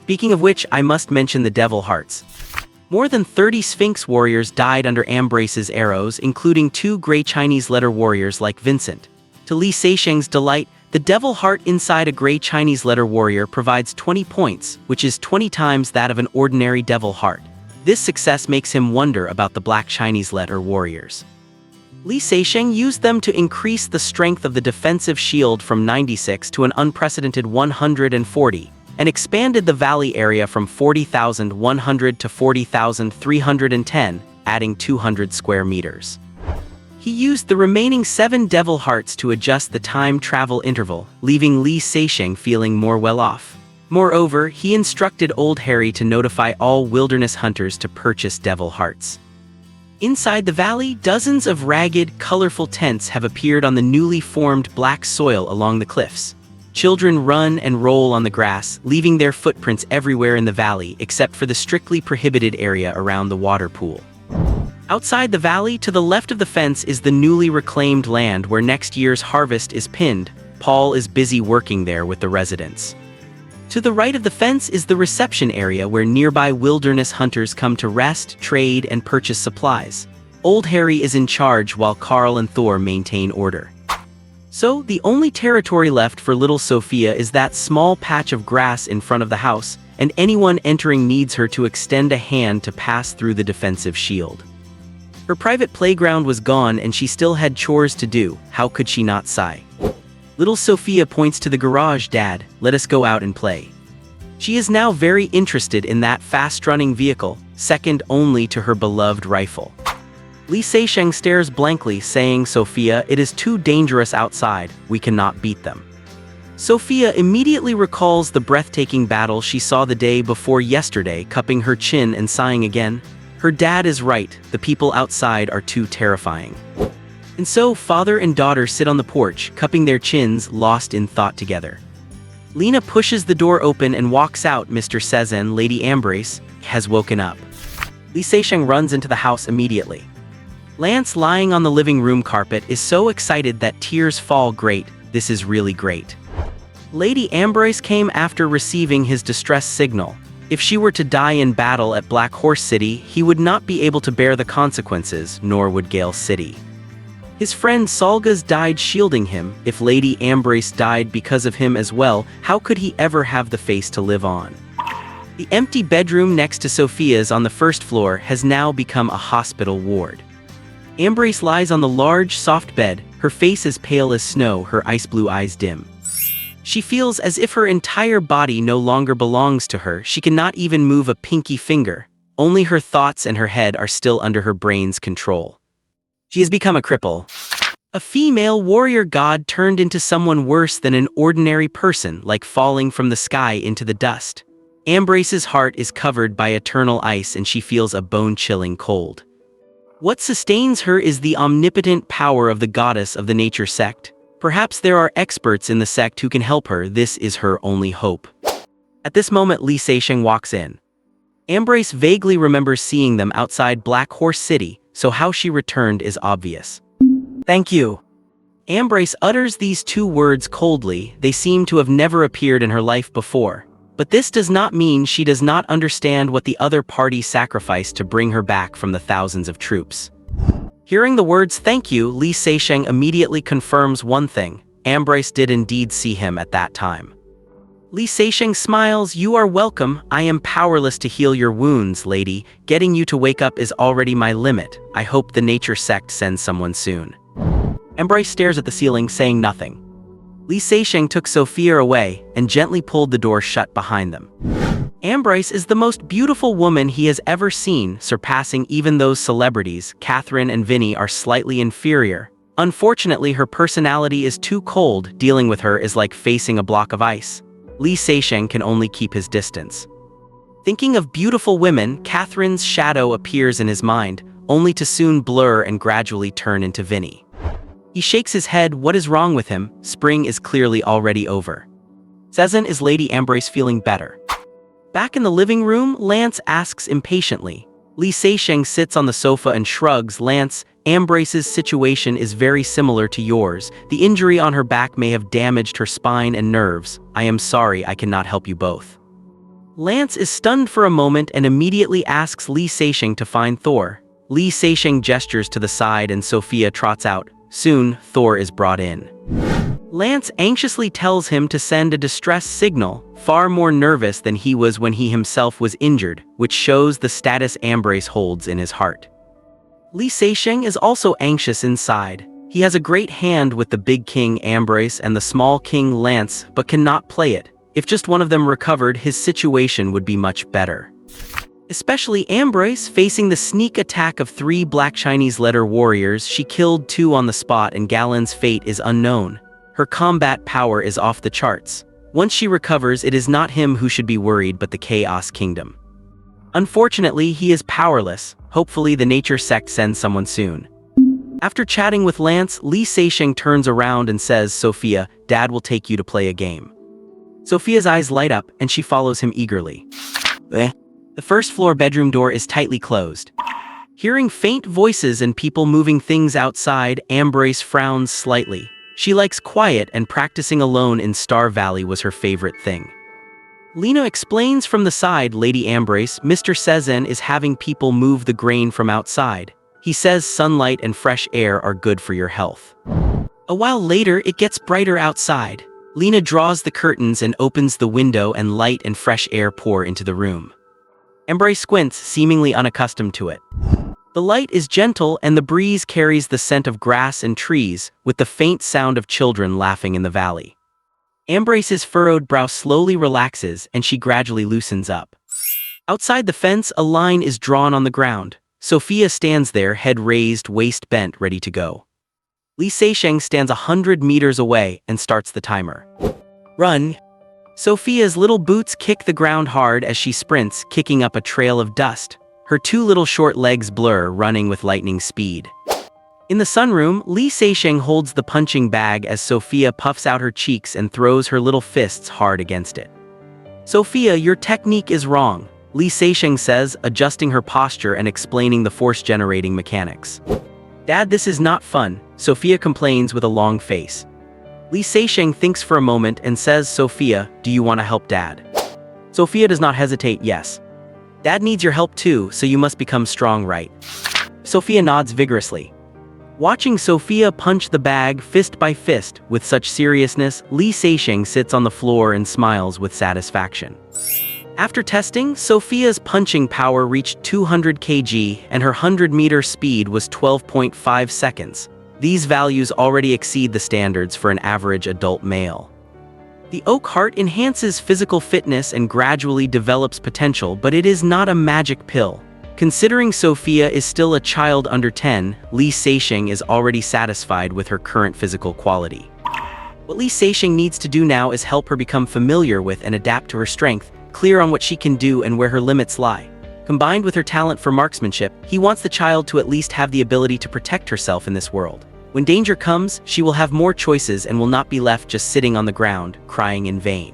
Speaking of which, I must mention the Devil Hearts. More than 30 Sphinx warriors died under Ambrose's arrows, including two Grey Chinese letter warriors like Vincent. To Li Seixing's delight, the Devil Heart inside a Grey Chinese letter warrior provides 20 points, which is 20 times that of an ordinary Devil Heart. This success makes him wonder about the Black Chinese letter warriors. Li Seixing used them to increase the strength of the defensive shield from 96 to an unprecedented 140, and expanded the valley area from 40,100 to 40,310, adding 200 square meters. He used the remaining 7 Devil Hearts to adjust the time travel interval, leaving Li Seixing feeling more well-off. Moreover, he instructed Old Harry to notify all wilderness hunters to purchase Devil Hearts. Inside the valley, dozens of ragged, colorful tents have appeared on the newly formed black soil along the cliffs. Children run and roll on the grass, leaving their footprints everywhere in the valley except for the strictly prohibited area around the water pool. Outside the valley, to the left of the fence, is the newly reclaimed land where next year's harvest is pinned. Paul is busy working there with the residents. To the right of the fence is the reception area where nearby wilderness hunters come to rest, trade, and purchase supplies. Old Harry is in charge while Carl and Thor maintain order. So, the only territory left for little Sophia is that small patch of grass in front of the house, and anyone entering needs her to extend a hand to pass through the defensive shield. Her private playground was gone and she still had chores to do. How could she not sigh? Little Sophia points to the garage. Dad, let us go out and play. She is now very interested in that fast-running vehicle, second only to her beloved rifle. Li Seixing stares blankly, saying, Sophia, it is too dangerous outside, we cannot beat them. Sophia immediately recalls the breathtaking battle she saw the day before yesterday, cupping her chin and sighing again. Her dad is right, the people outside are too terrifying. And so, father and daughter sit on the porch, cupping their chins, lost in thought together. Lena pushes the door open and walks out. Mr. Cezanne, Lady Ambrose, has woken up. Li Seixing runs into the house immediately. Lance, lying on the living room carpet, is so excited that tears fall. Great, this is really great. Lady Ambrose came after receiving his distress signal. If she were to die in battle at Black Horse City, he would not be able to bear the consequences, nor would Gale City. His friend Salgas died shielding him. If Lady Ambrose died because of him as well, how could he ever have the face to live on? The empty bedroom next to Sophia's on the first floor has now become a hospital ward. Ambrose lies on the large, soft bed, her face as pale as snow, her ice blue eyes dim. She feels as if her entire body no longer belongs to her. She cannot even move a pinky finger. Only her thoughts and her head are still under her brain's control. She has become a cripple. A female warrior god turned into someone worse than an ordinary person, like falling from the sky into the dust. Ambrose's heart is covered by eternal ice and she feels a bone-chilling cold. What sustains her is the omnipotent power of the goddess of the nature sect. Perhaps there are experts in the sect who can help her. This is her only hope. At this moment, Li Seixing walks in. Ambrose vaguely remembers seeing them outside Black Horse City, so how she returned is obvious. Thank you. Ambrose utters these two words coldly. They seem to have never appeared in her life before. But this does not mean she does not understand what the other party sacrificed to bring her back from the thousands of troops. Hearing the words thank you, Li Seixing immediately confirms one thing. Ambrose did indeed see him at that time. Li Seixing smiles. You are welcome. I am powerless to heal your wounds, lady. Getting you to wake up is already my limit. I hope the nature sect sends someone soon. Ambrose stares at the ceiling, saying nothing. Li Seixing took Sophia away and gently pulled the door shut behind them. Ambrose is the most beautiful woman he has ever seen, surpassing even those celebrities. Catherine and Vinny are slightly inferior. Unfortunately, her personality is too cold. Dealing with her is like facing a block of ice. Li Seixing can only keep his distance. Thinking of beautiful women, Catherine's shadow appears in his mind, only to soon blur and gradually turn into Vinny. He shakes his head. What is wrong with him? Spring is clearly already over. Cezanne, is Lady Ambrose feeling better? Back in the living room, Lance asks impatiently. Li Seixing sits on the sofa and shrugs. Lance, Ambrose's situation is very similar to yours. The injury on her back may have damaged her spine and nerves. I am sorry, I cannot help you both. Lance is stunned for a moment and immediately asks Li Seixing to find Thor. Li Seixing gestures to the side and Sophia trots out. Soon, Thor is brought in. Lance anxiously tells him to send a distress signal, far more nervous than he was when he himself was injured, which shows the status Ambrose holds in his heart. Li Seixing is also anxious inside. He has a great hand with the big king Ambrose and the small king Lance, but cannot play it. If just one of them recovered, his situation would be much better. Especially Ambrose, facing the sneak attack of 3 black Chinese letter warriors. She killed 2 on the spot and Galen's fate is unknown. Her combat power is off the charts. Once she recovers, it is not him who should be worried but the Chaos Kingdom. Unfortunately, he is powerless. Hopefully the nature sect sends someone soon. After chatting with Lance, Li Seixing turns around and says, Sophia, Dad will take you to play a game. Sophia's eyes light up and she follows him eagerly. The first floor bedroom door is tightly closed. Hearing faint voices and people moving things outside, Ambrose frowns slightly. She likes quiet and practicing alone in Star Valley was her favorite thing. Lena explains from the side. Lady Ambrose, Mr. Cezanne is having people move the grain from outside. He says sunlight and fresh air are good for your health. A while later, it gets brighter outside. Lena draws the curtains and opens the window and light and fresh air pour into the room. Ambrose squints, seemingly unaccustomed to it. The light is gentle and the breeze carries the scent of grass and trees, with the faint sound of children laughing in the valley. Ambrose's furrowed brow slowly relaxes and she gradually loosens up. Outside the fence, a line is drawn on the ground. Sophia stands there, head raised, waist bent, ready to go. Li Seixing stands 100 meters away and starts the timer. Run! Sophia's little boots kick the ground hard as she sprints, kicking up a trail of dust. Her 2 little short legs blur, running with lightning speed. In the sunroom, Li Seixing holds the punching bag as Sophia puffs out her cheeks and throws her little fists hard against it. Sophia, your technique is wrong, Li Seixing says, adjusting her posture and explaining the force-generating mechanics. Dad, this is not fun, Sophia complains with a long face. Li Seisheng thinks for a moment and says, Sophia, do you want to help Dad? Sophia does not hesitate, yes. Dad needs your help too, so you must become strong, right? Sophia nods vigorously. Watching Sophia punch the bag fist by fist with such seriousness, Li Seisheng sits on the floor and smiles with satisfaction. After testing, Sophia's punching power reached 200 kg and her 100-meter speed was 12.5 seconds. These values already exceed the standards for an average adult male. The oak heart enhances physical fitness and gradually develops potential, but it is not a magic pill. Considering Sophia is still a child under 10, Li Seisheng is already satisfied with her current physical quality. What Li Seisheng needs to do now is help her become familiar with and adapt to her strength, clear on what she can do and where her limits lie. Combined with her talent for marksmanship, he wants the child to at least have the ability to protect herself in this world. When danger comes, she will have more choices and will not be left just sitting on the ground, crying in vain.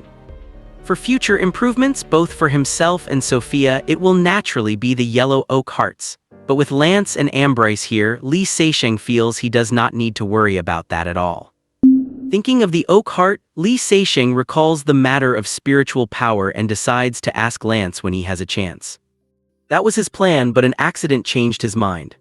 For future improvements, both for himself and Sophia, it will naturally be the yellow oak hearts. But with Lance and Ambroise here, Li Seisheng feels he does not need to worry about that at all. Thinking of the oak heart, Li Seisheng recalls the matter of spiritual power and decides to ask Lance when he has a chance. That was his plan, but an accident changed his mind.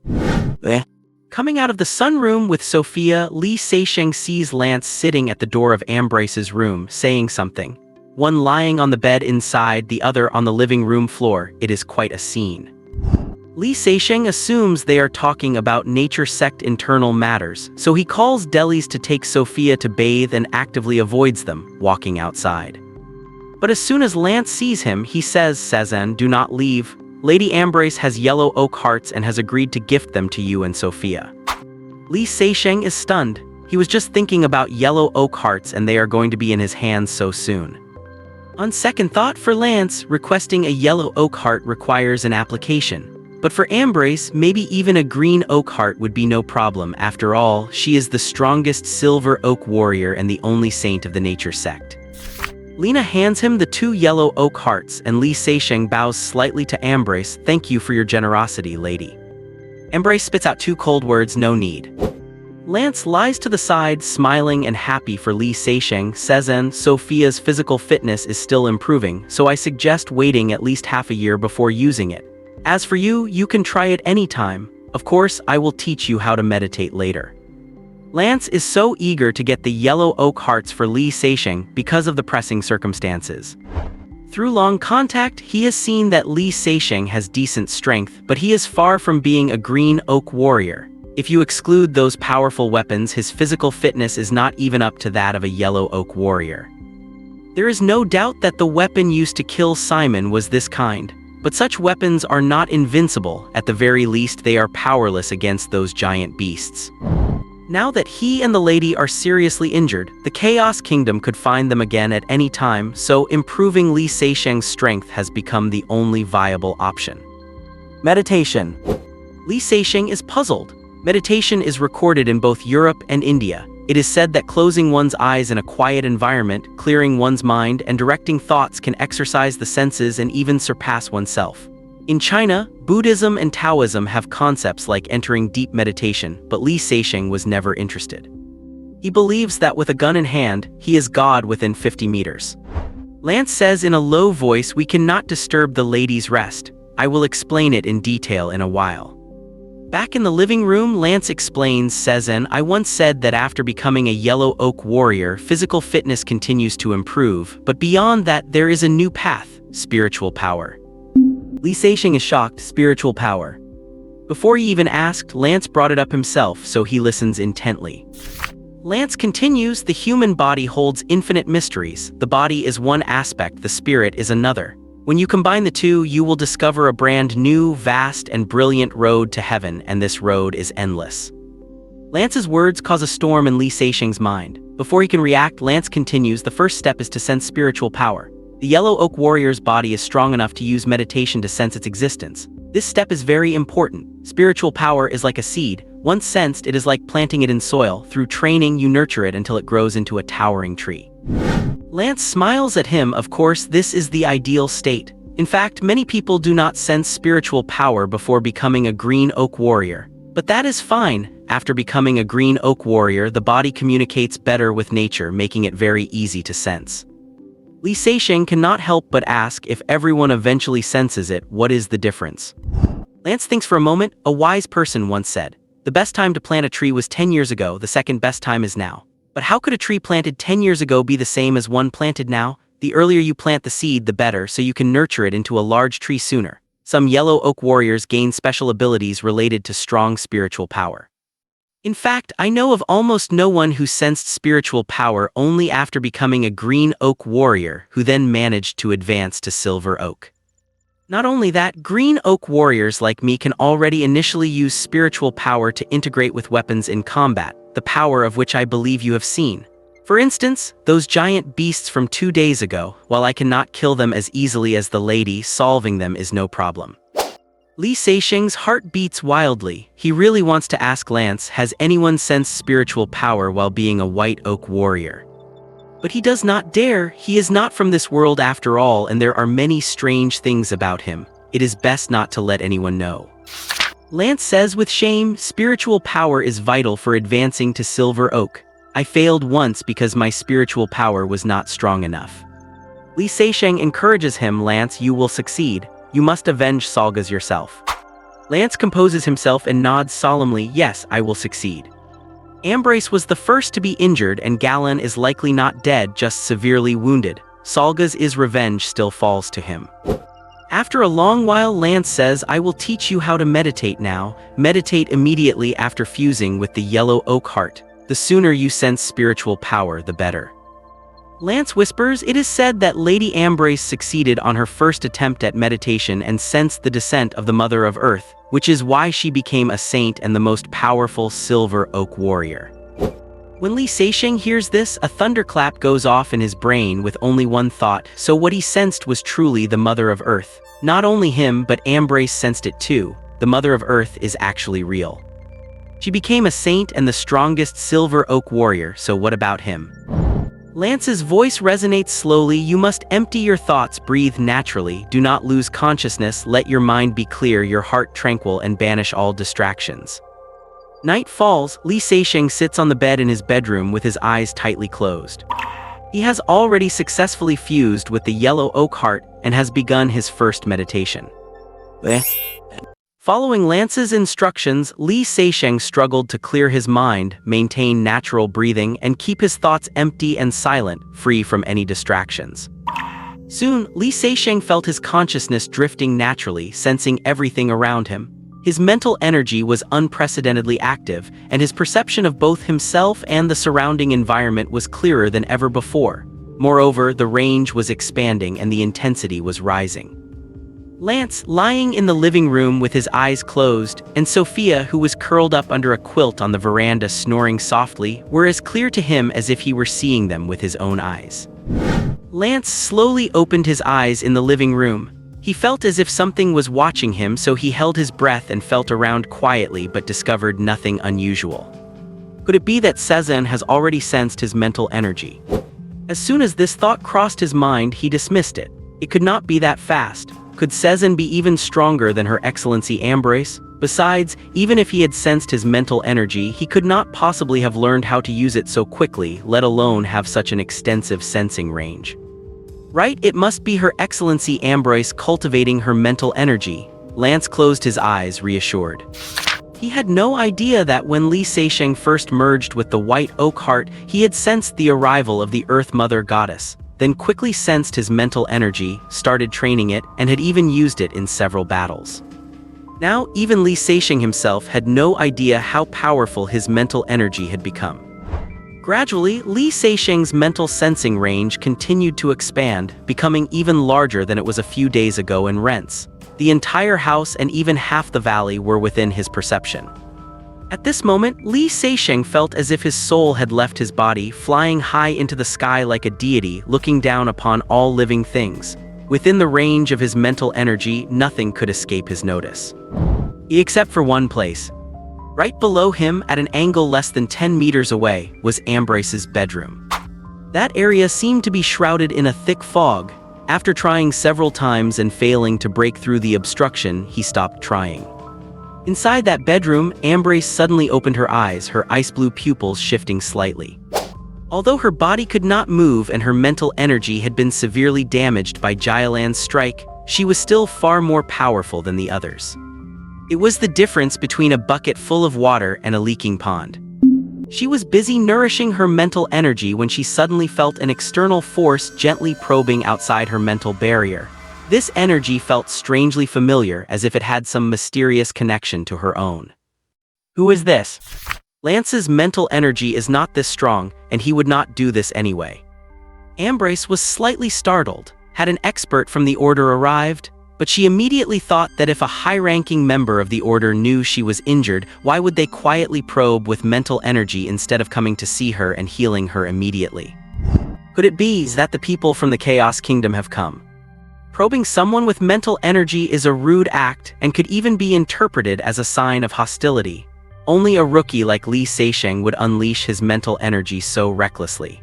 Coming out of the sunroom with Sophia, Li Seisheng sees Lance sitting at the door of Ambroise's room, saying something. One lying on the bed inside, the other on the living room floor. It is quite a scene. Li Seisheng assumes they are talking about nature sect internal matters, so he calls Delis to take Sophia to bathe and actively avoids them, walking outside. But as soon as Lance sees him, he says, Cezanne, do not leave. Lady Ambroise has yellow oak hearts and has agreed to gift them to you and Sophia. Li Seisheng is stunned. He was just thinking about yellow oak hearts and they are going to be in his hands so soon. On second thought for Lance, requesting a yellow oak heart requires an application. But for Ambroise, maybe even a green oak heart would be no problem. After all, she is the strongest silver oak warrior and the only saint of the nature sect. Lena hands him the 2 yellow oak hearts and Li Seisheng bows slightly to Ambroise. Thank you for your generosity, lady. Ambroise spits out 2 cold words, no need. Lance lies to the side, smiling and happy for Li Seisheng. Cezanne, Sophia's physical fitness is still improving, so I suggest waiting at least half a year before using it. As for you, you can try it anytime. Of course, I will teach you how to meditate later. Lance is so eager to get the yellow oak hearts for Li Seisheng because of the pressing circumstances. Through long contact, he has seen that Li Seisheng has decent strength, but he is far from being a green oak warrior. If you exclude those powerful weapons, his physical fitness is not even up to that of a yellow oak warrior. There is no doubt that the weapon used to kill Simon was this kind, but such weapons are not invincible. At the very least, they are powerless against those giant beasts. Now that he and the lady are seriously injured, the Chaos Kingdom could find them again at any time, so improving Li Seisheng's strength has become the only viable option. Meditation. Li Seisheng is puzzled. Meditation is recorded in both Europe and India. It is said that closing one's eyes in a quiet environment, clearing one's mind, and directing thoughts can exercise the senses and even surpass oneself. In China, Buddhism and Taoism have concepts like entering deep meditation, but Li Seisheng was never interested. He believes that with a gun in hand, he is God within 50 meters. Lance says in a low voice, we cannot disturb the lady's rest. I will explain it in detail in a while. Back in the living room, Lance explains, Cezanne, I once said that after becoming a yellow oak warrior, physical fitness continues to improve, but beyond that, there is a new path, spiritual power. Li Seisheng is shocked, spiritual power. Before he even asked, Lance brought it up himself, so he listens intently. Lance continues, the human body holds infinite mysteries. The body is one aspect, the spirit is another. When you combine the two, you will discover a brand new, vast, and brilliant road to heaven, and this road is endless. Lance's words cause a storm in Li Seisheng's mind. Before he can react, Lance continues, the first step is to sense spiritual power. The yellow oak warrior's body is strong enough to use meditation to sense its existence. This step is very important. Spiritual power is like a seed. Once sensed, it is like planting it in soil. Through training, you nurture it until it grows into a towering tree. Lance smiles at him. Of course, this is the ideal state. In fact, many people do not sense spiritual power before becoming a green oak warrior. But that is fine. After becoming a green oak warrior, the body communicates better with nature, making it very easy to sense. Li Seixing cannot help but ask, if everyone eventually senses it, what is the difference? Lance thinks for a moment. A wise person once said, "The best time to plant a tree was 10 years ago, the second best time is now." But how could a tree planted 10 years ago be the same as one planted now? The earlier you plant the seed, the better, so you can nurture it into a large tree sooner. Some yellow oak warriors gain special abilities related to strong spiritual power. In fact, I know of almost no one who sensed spiritual power only after becoming a green oak warrior who then managed to advance to silver oak. Not only that, green oak warriors like me can already initially use spiritual power to integrate with weapons in combat, the power of which I believe you have seen. For instance, those giant beasts from 2 days ago, while I cannot kill them as easily as the lady, solving them is no problem. Li Seixing's heart beats wildly. He really wants to ask Lance, has anyone sensed spiritual power while being a white oak warrior? But he does not dare. He is not from this world after all, and there are many strange things about him. It is best not to let anyone know. Lance says with shame, spiritual power is vital for advancing to silver oak. I failed once because my spiritual power was not strong enough. Li Seixing encourages him, Lance, you will succeed. You must avenge Salgas yourself. Lance composes himself and nods solemnly, yes, I will succeed. Ambrace was the first to be injured and Galen is likely not dead, just severely wounded. Salgas' revenge still falls to him. After a long while, Lance says, I will teach you how to meditate now. Meditate immediately after fusing with the yellow oak heart. The sooner you sense spiritual power, the better. Lance whispers, it is said that Lady Ambrace succeeded on her first attempt at meditation and sensed the descent of the Mother of Earth, which is why she became a saint and the most powerful silver oak warrior. When Li Seixing hears this, a thunderclap goes off in his brain with only one thought, so what he sensed was truly the Mother of Earth. Not only him, but Ambrace sensed it too. The Mother of Earth is actually real. She became a saint and the strongest silver oak warrior, so what about him? Lance's voice resonates slowly. You must empty your thoughts, breathe naturally, do not lose consciousness, let your mind be clear, your heart tranquil, and banish all distractions. Night falls. Li Seixing sits on the bed in his bedroom with his eyes tightly closed. He has already successfully fused with the yellow oak heart and has begun his first meditation. Following Lance's instructions, Li Seixing struggled to clear his mind, maintain natural breathing, and keep his thoughts empty and silent, free from any distractions. Soon, Li Seixing felt his consciousness drifting naturally, sensing everything around him. His mental energy was unprecedentedly active, and his perception of both himself and the surrounding environment was clearer than ever before. Moreover, the range was expanding and the intensity was rising. Lance, lying in the living room with his eyes closed, and Sophia, who was curled up under a quilt on the veranda snoring softly, were as clear to him as if he were seeing them with his own eyes. Lance slowly opened his eyes in the living room. He felt as if something was watching him, so he held his breath and felt around quietly but discovered nothing unusual. Could it be that Cezanne has already sensed his mental energy? As soon as this thought crossed his mind, he dismissed it. It could not be that fast. Could Cezanne be even stronger than Her Excellency Ambrace? Besides, even if he had sensed his mental energy, he could not possibly have learned how to use it so quickly, let alone have such an extensive sensing range. Right, it must be Her Excellency Ambrace cultivating her mental energy. Lance closed his eyes, reassured. He had no idea that when Li Seixing first merged with the white oak heart, he had sensed the arrival of the Earth Mother Goddess, then quickly sensed his mental energy, started training it, and had even used it in several battles. Now, even Li Seixing himself had no idea how powerful his mental energy had become. Gradually, Li Seixing's mental sensing range continued to expand, becoming even larger than it was a few days ago in Rents. The entire house and even half the valley were within his perception. At this moment, Li Seixing felt as if his soul had left his body, flying high into the sky like a deity, looking down upon all living things. Within the range of his mental energy, nothing could escape his notice. Except for one place. Right below him, at an angle less than 10 meters away, was Ambrace's bedroom. That area seemed to be shrouded in a thick fog. After trying several times and failing to break through the obstruction, he stopped trying. Inside that bedroom, Ambrace suddenly opened her eyes, her ice blue pupils shifting slightly. Although her body could not move and her mental energy had been severely damaged by Jailan's strike, she was still far more powerful than the others. It was the difference between a bucket full of water and a leaking pond. She was busy nourishing her mental energy when she suddenly felt an external force gently probing outside her mental barrier. This energy felt strangely familiar, as if it had some mysterious connection to her own. Who is this? Lance's mental energy is not this strong, and he would not do this anyway. Ambrace was slightly startled. Had an expert from the Order arrived? But she immediately thought that if a high-ranking member of the Order knew she was injured, why would they quietly probe with mental energy instead of coming to see her and healing her immediately? Could it be that the people from the Chaos Kingdom have come? Probing someone with mental energy is a rude act and could even be interpreted as a sign of hostility. Only a rookie like Li Seixing would unleash his mental energy so recklessly.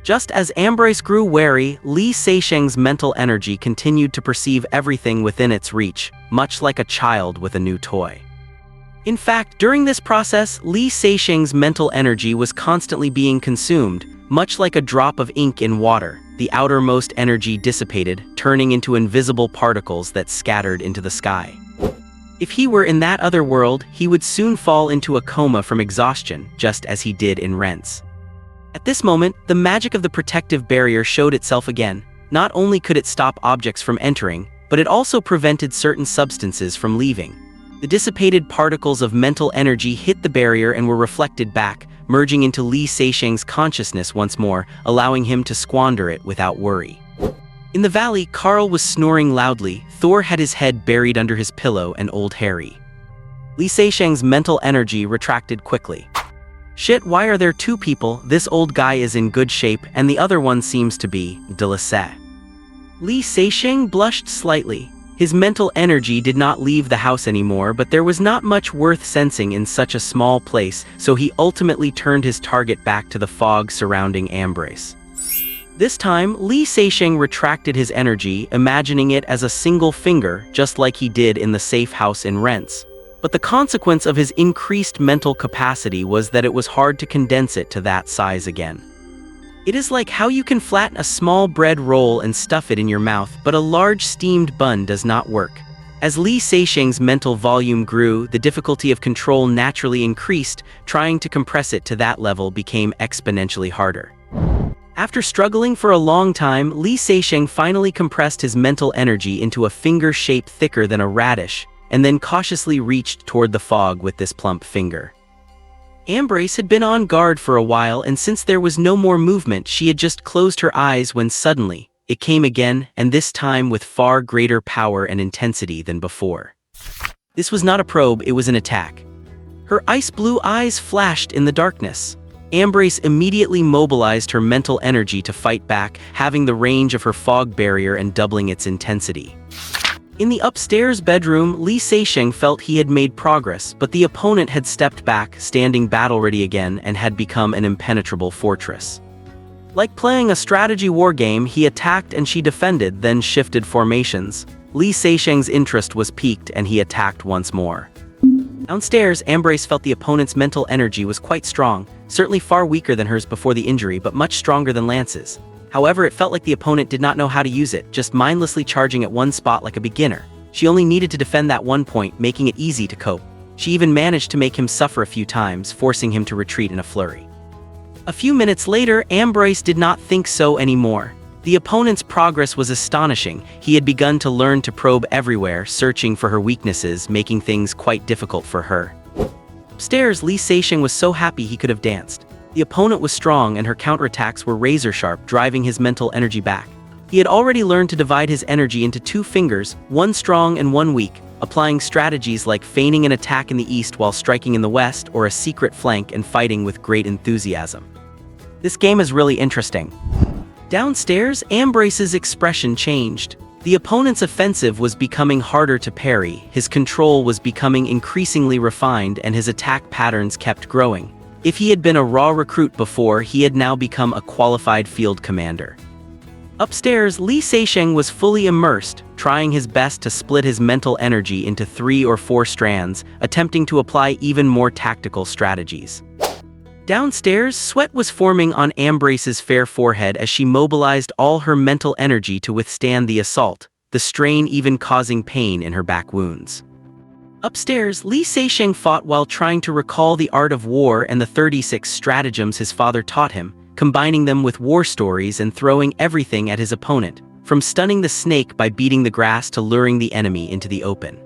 Just as Ambrace grew wary, Li Seixing's mental energy continued to perceive everything within its reach, much like a child with a new toy. In fact, during this process, Li Seixing's mental energy was constantly being consumed, much like a drop of ink in water. The outermost energy dissipated, turning into invisible particles that scattered into the sky. If he were in that other world, he would soon fall into a coma from exhaustion, just as he did in Rents. At this moment, the magic of the protective barrier showed itself again. Not only could it stop objects from entering, but it also prevented certain substances from leaving. The dissipated particles of mental energy hit the barrier and were reflected back, merging into Li Seixing's consciousness once more, allowing him to squander it without worry. In the valley, Carl was snoring loudly. Thor had his head buried under his pillow, and old Harry. Li Seixing's mental energy retracted quickly. Shit, why are there two people? This old guy is in good shape, and the other one seems to be délaissé. Li Seixing blushed slightly. His mental energy did not leave the house anymore, but there was not much worth sensing in such a small place, so he ultimately turned his target back to the fog surrounding Ambrace. This time, Li Seixing retracted his energy, imagining it as a single finger, just like he did in the safe house in Rents. But the consequence of his increased mental capacity was that it was hard to condense it to that size again. It is like how you can flatten a small bread roll and stuff it in your mouth, but a large steamed bun does not work. As Li Seixing's mental volume grew, the difficulty of control naturally increased. Trying to compress it to that level became exponentially harder. After struggling for a long time, Li Seixing finally compressed his mental energy into a finger shape thicker than a radish, and then cautiously reached toward the fog with this plump finger. Ambrace had been on guard for a while, and since there was no more movement, she had just closed her eyes when suddenly, it came again, and this time with far greater power and intensity than before. This was not a probe, it was an attack. Her ice blue eyes flashed in the darkness. Ambrace immediately mobilized her mental energy to fight back, having the range of her fog barrier and doubling its intensity. In the upstairs bedroom, Li Seixing felt he had made progress, but the opponent had stepped back, standing battle-ready again, and had become an impenetrable fortress. Like playing a strategy war game, he attacked and she defended, then shifted formations. Li Seixing's interest was piqued and he attacked once more. Downstairs, Ambrace felt the opponent's mental energy was quite strong, certainly far weaker than hers before the injury, but much stronger than Lance's. However, it felt like the opponent did not know how to use it, just mindlessly charging at one spot like a beginner. She only needed to defend that one point, making it easy to cope. She even managed to make him suffer a few times, forcing him to retreat in a flurry. A few minutes later, Ambrace did not think so anymore. The opponent's progress was astonishing. He had begun to learn to probe everywhere, searching for her weaknesses, making things quite difficult for her. Upstairs, Li Seixing was so happy he could have danced. The opponent was strong and her counterattacks were razor-sharp, driving his mental energy back. He had already learned to divide his energy into two fingers, one strong and one weak, applying strategies like feigning an attack in the east while striking in the west, or a secret flank and fighting with great enthusiasm. This game is really interesting. Downstairs, Ambrace's expression changed. The opponent's offensive was becoming harder to parry, his control was becoming increasingly refined, and his attack patterns kept growing. If he had been a raw recruit before, he had now become a qualified field commander. Upstairs, Li Seixing was fully immersed, trying his best to split his mental energy into 3 or 4 strands, attempting to apply even more tactical strategies. Downstairs, sweat was forming on Ambrace's fair forehead as she mobilized all her mental energy to withstand the assault, the strain even causing pain in her back wounds. Upstairs, Li Seixing fought while trying to recall the art of war and the 36 stratagems his father taught him, combining them with war stories and throwing everything at his opponent, from stunning the snake by beating the grass to luring the enemy into the open.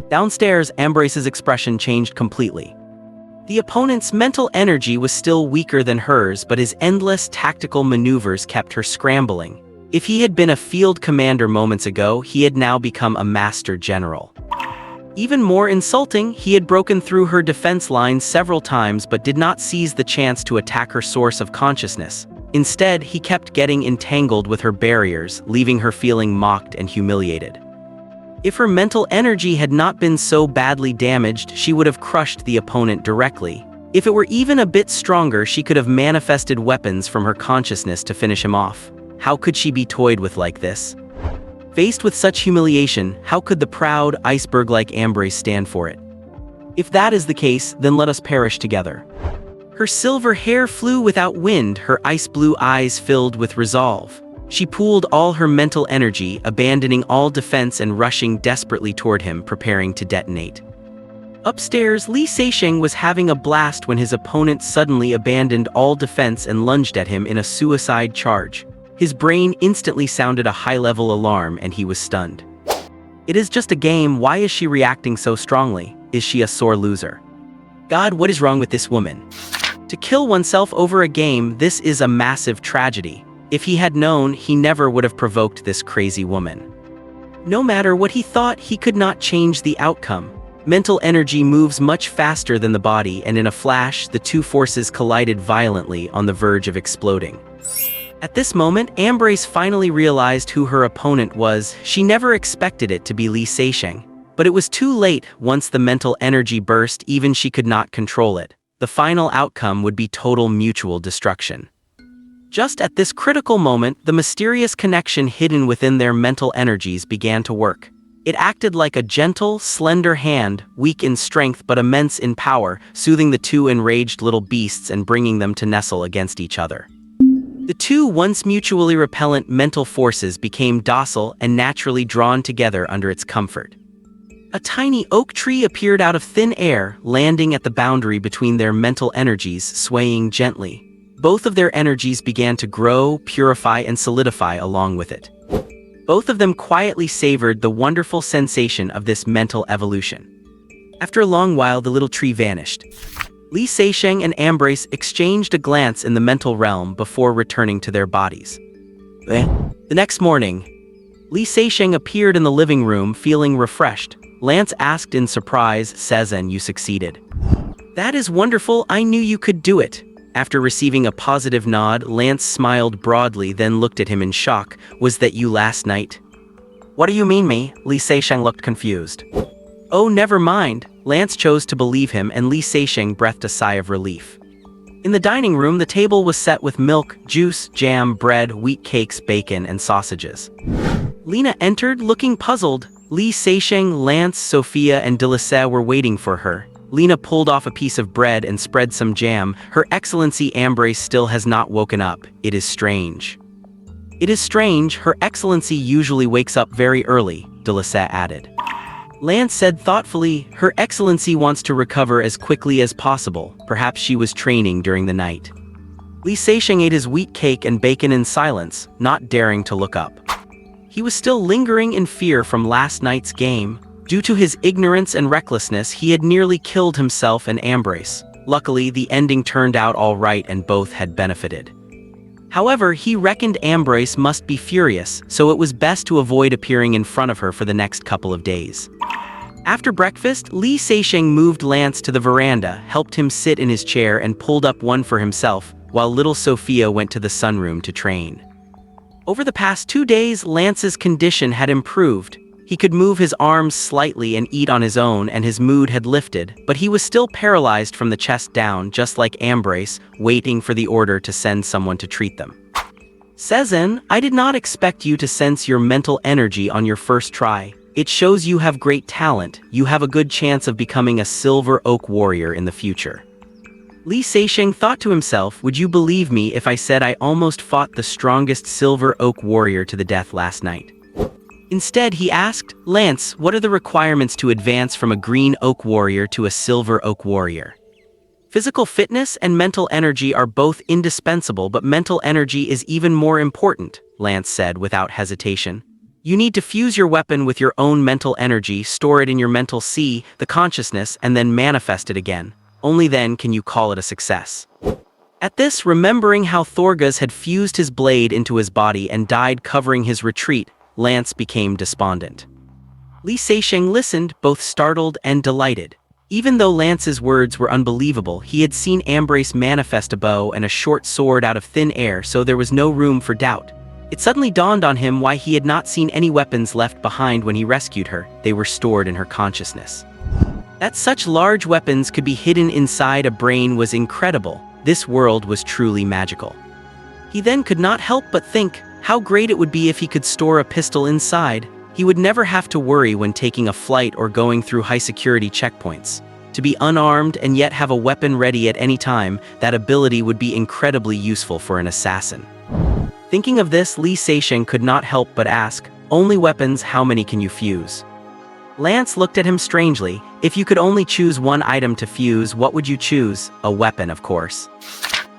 Downstairs, Ambrace's expression changed completely. The opponent's mental energy was still weaker than hers, but his endless tactical maneuvers kept her scrambling. If he had been a field commander moments ago, he had now become a master general. Even more insulting, he had broken through her defense lines several times but did not seize the chance to attack her source of consciousness. Instead, he kept getting entangled with her barriers, leaving her feeling mocked and humiliated. If her mental energy had not been so badly damaged, she would have crushed the opponent directly. If it were even a bit stronger, she could have manifested weapons from her consciousness to finish him off. How could she be toyed with like this? Faced with such humiliation, how could the proud, iceberg-like Ambrace stand for it? If that is the case, then let us perish together. Her silver hair flew without wind, her ice-blue eyes filled with resolve. She pooled all her mental energy, abandoning all defense and rushing desperately toward him, preparing to detonate. Upstairs, Li Seixing was having a blast when his opponent suddenly abandoned all defense and lunged at him in a suicide charge. His brain instantly sounded a high-level alarm and he was stunned. It is just a game, why is she reacting so strongly? Is she a sore loser? God, what is wrong with this woman? To kill oneself over a game, this is a massive tragedy. If he had known, he never would have provoked this crazy woman. No matter what he thought, he could not change the outcome. Mental energy moves much faster than the body, and in a flash, the two forces collided violently on the verge of exploding. At this moment, Ambrace finally realized who her opponent was. She never expected it to be Li Seixing. But it was too late. Once the mental energy burst, even she could not control it. The final outcome would be total mutual destruction. Just at this critical moment, the mysterious connection hidden within their mental energies began to work. It acted like a gentle, slender hand, weak in strength but immense in power, soothing the two enraged little beasts and bringing them to nestle against each other. The two once mutually repellent mental forces became docile and naturally drawn together under its comfort. A tiny oak tree appeared out of thin air, landing at the boundary between their mental energies, swaying gently. Both of their energies began to grow, purify, and solidify along with it. Both of them quietly savored the wonderful sensation of this mental evolution. After a long while, the little tree vanished. Li Seixing and Ambrace exchanged a glance in the mental realm before returning to their bodies. The next morning, Li Seixing appeared in the living room feeling refreshed. Lance asked in surprise, "Sezen, you succeeded." "That is wonderful, I knew you could do it." After receiving a positive nod, Lance smiled broadly, then looked at him in shock. "Was that you last night?" "What do you mean me?" Li Seixing looked confused. "Oh, never mind." Lance chose to believe him, and Li Seixing breathed a sigh of relief. In the dining room, the table was set with milk, juice, jam, bread, wheat cakes, bacon, and sausages. Lena entered, looking puzzled. Li Seixing, Lance, Sophia, and Delissé were waiting for her. Lena pulled off a piece of bread and spread some jam. "Her Excellency Ambrace still has not woken up. It is strange." "It is strange, Her Excellency usually wakes up very early," Delissé added. Lance said thoughtfully, "Her Excellency wants to recover as quickly as possible. Perhaps she was training during the night." Li Seixing ate his wheat cake and bacon in silence, not daring to look up. He was still lingering in fear from last night's game. Due to his ignorance and recklessness, he had nearly killed himself and Ambrace. Luckily, the ending turned out all right and both had benefited. However, he reckoned Ambrace must be furious, so it was best to avoid appearing in front of her for the next couple of days. After breakfast, Li Seixing moved Lance to the veranda, helped him sit in his chair and pulled up one for himself, while little Sophia went to the sunroom to train. Over the past 2 days, Lance's condition had improved. He could move his arms slightly and eat on his own, and his mood had lifted, but he was still paralyzed from the chest down, just like Ambrace, waiting for the order to send someone to treat them. Sezen, I did not expect you to sense your mental energy on your first try. It shows you have great talent. You have a good chance of becoming a silver oak warrior in the future. Li Seixing thought to himself, would you believe me if I said I almost fought the strongest silver oak warrior to the death last night? Instead, he asked, Lance, what are the requirements to advance from a green oak warrior to a silver oak warrior? Physical fitness and mental energy are both indispensable, but mental energy is even more important, Lance said without hesitation. You need to fuse your weapon with your own mental energy, store it in your mental sea, the consciousness, and then manifest it again. Only then can you call it a success. At this, remembering how Thorgaz had fused his blade into his body and died covering his retreat, Lance became despondent. Li Seixing listened, both startled and delighted. Even though Lance's words were unbelievable, he had seen Ambrace manifest a bow and a short sword out of thin air, so there was no room for doubt. It suddenly dawned on him why he had not seen any weapons left behind when he rescued her. They were stored in her consciousness. That such large weapons could be hidden inside a brain was incredible. This world was truly magical. He then could not help but think how great it would be if he could store a pistol inside. He would never have to worry when taking a flight or going through high-security checkpoints. To be unarmed and yet have a weapon ready at any time, that ability would be incredibly useful for an assassin. Thinking of this, Li Seixing could not help but ask, only weapons, how many can you fuse? Lance looked at him strangely. If you could only choose one item to fuse, what would you choose? A weapon, of course.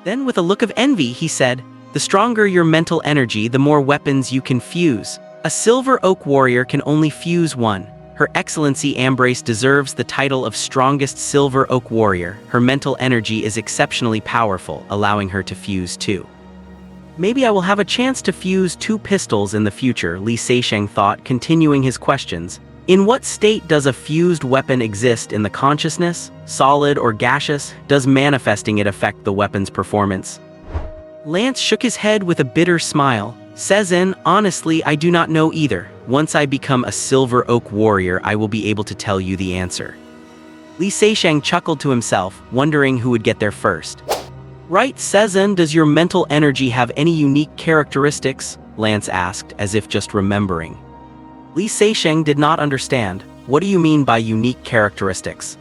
Then with a look of envy, he said, the stronger your mental energy, the more weapons you can fuse. A silver oak warrior can only fuse one. Her Excellency Ambrace deserves the title of strongest silver oak warrior. Her mental energy is exceptionally powerful, allowing her to fuse two. Maybe I will have a chance to fuse 2 pistols in the future, Li Seixing thought, continuing his questions. In what state does a fused weapon exist in the consciousness? Solid or gaseous? Does manifesting it affect the weapon's performance? Lance shook his head with a bitter smile. Sezen, honestly, I do not know either. Once I become a silver oak warrior, I will be able to tell you the answer. Li Seixing chuckled to himself, wondering who would get there first. Right, Sezen, does your mental energy have any unique characteristics? Lance asked, as if just remembering. Li Seixing did not understand. What do you mean by unique characteristics?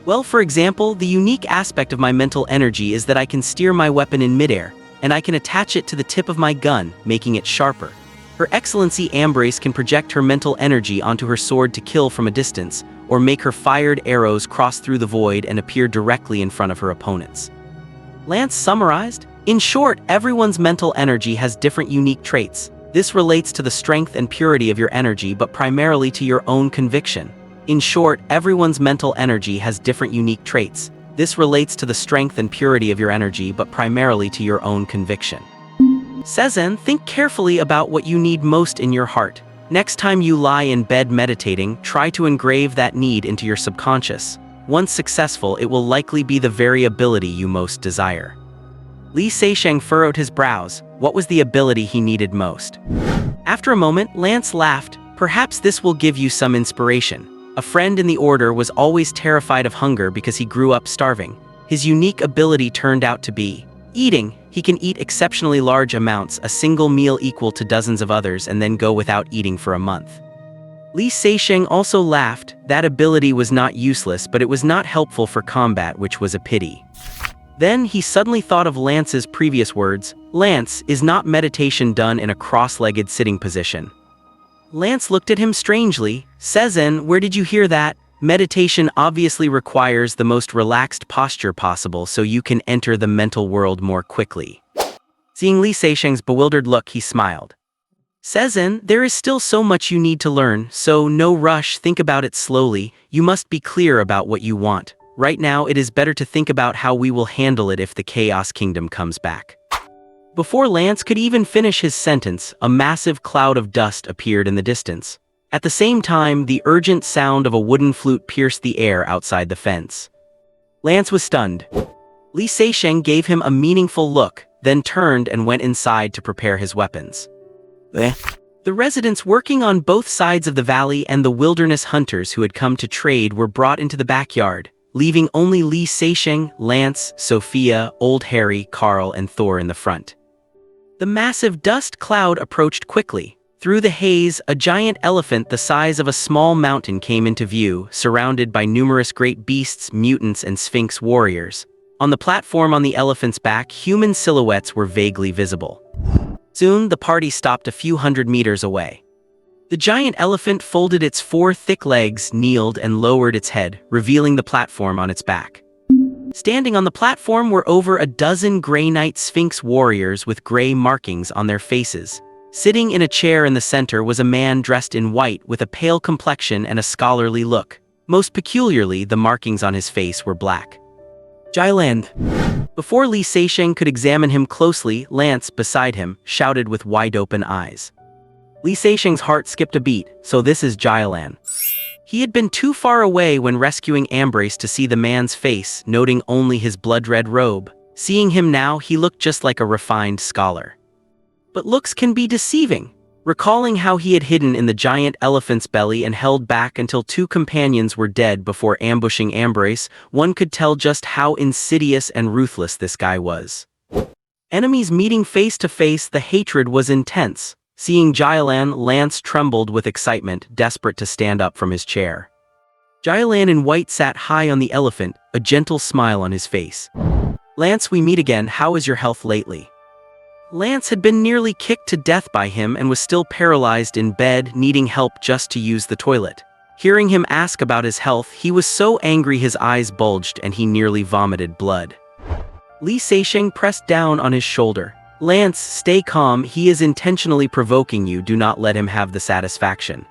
Well, for example, the unique aspect of my mental energy is that I can steer my weapon in midair, and I can attach it to the tip of my gun, making it sharper. Her Excellency Ambrace can project her mental energy onto her sword to kill from a distance, or make her fired arrows cross through the void and appear directly in front of her opponents. Lance summarized, in short, everyone's mental energy has different unique traits. This relates to the strength and purity of your energy, but primarily to your own conviction. In short, everyone's mental energy has different unique traits. This relates to the strength and purity of your energy, but primarily to your own conviction. Sezen, think carefully about what you need most in your heart. Next time you lie in bed meditating, try to engrave that need into your subconscious. Once successful, it will likely be the very ability you most desire. Li Seixing furrowed his brows. What was the ability he needed most? After a moment, Lance laughed. Perhaps this will give you some inspiration. A friend in the order was always terrified of hunger because he grew up starving. His unique ability turned out to be eating. He can eat exceptionally large amounts, a single meal equal to dozens of others, and then go without eating for a month. Li Seixing also laughed. That ability was not useless, but it was not helpful for combat, which was a pity. Then he suddenly thought of Lance's previous words. Lance, is not meditation done in a cross-legged sitting position? Lance looked at him strangely. Sezen, where did you hear that? Meditation obviously requires the most relaxed posture possible so you can enter the mental world more quickly. Seeing Li Seixing's bewildered look, he smiled. Sezen, there is still so much you need to learn, so no rush, think about it slowly. You must be clear about what you want. Right now, it is better to think about how we will handle it if the Chaos Kingdom comes back. Before Lance could even finish his sentence, a massive cloud of dust appeared in the distance. At the same time, the urgent sound of a wooden flute pierced the air outside the fence. Lance was stunned. Li Seixing gave him a meaningful look, then turned and went inside to prepare his weapons. The residents working on both sides of the valley and the wilderness hunters who had come to trade were brought into the backyard, leaving only Li Seixing, Lance, Sophia, Old Harry, Carl, and Thor in the front. The massive dust cloud approached quickly. Through the haze, a giant elephant the size of a small mountain came into view, surrounded by numerous great beasts, mutants, and sphinx warriors. On the platform on the elephant's back, human silhouettes were vaguely visible. Soon, the party stopped a few hundred meters away. The giant elephant folded its 4 thick legs, kneeled, and lowered its head, revealing the platform on its back. Standing on the platform were over a dozen Grey Knight Sphinx warriors with gray markings on their faces. Sitting in a chair in the center was a man dressed in white with a pale complexion and a scholarly look. Most peculiarly, the markings on his face were black. Jailand. Before Li Seixing could examine him closely, Lance, beside him, shouted with wide-open eyes. Li Seixing's heart skipped a beat. So this is Jailan. He had been too far away when rescuing Ambrace to see the man's face, noting only his blood-red robe. Seeing him now, he looked just like a refined scholar. But looks can be deceiving. Recalling how he had hidden in the giant elephant's belly and held back until 2 companions were dead before ambushing Ambrace, one could tell just how insidious and ruthless this guy was. Enemies meeting face to face, the hatred was intense. Seeing Jailan, Lance trembled with excitement, desperate to stand up from his chair. Jailan in white sat high on the elephant, a gentle smile on his face. Lance, we meet again. How is your health lately? Lance had been nearly kicked to death by him and was still paralyzed in bed, needing help just to use the toilet. Hearing him ask about his health, he was so angry his eyes bulged and he nearly vomited blood. Li Seixing pressed down on his shoulder. Lance, stay calm, he is intentionally provoking you, do not let him have the satisfaction.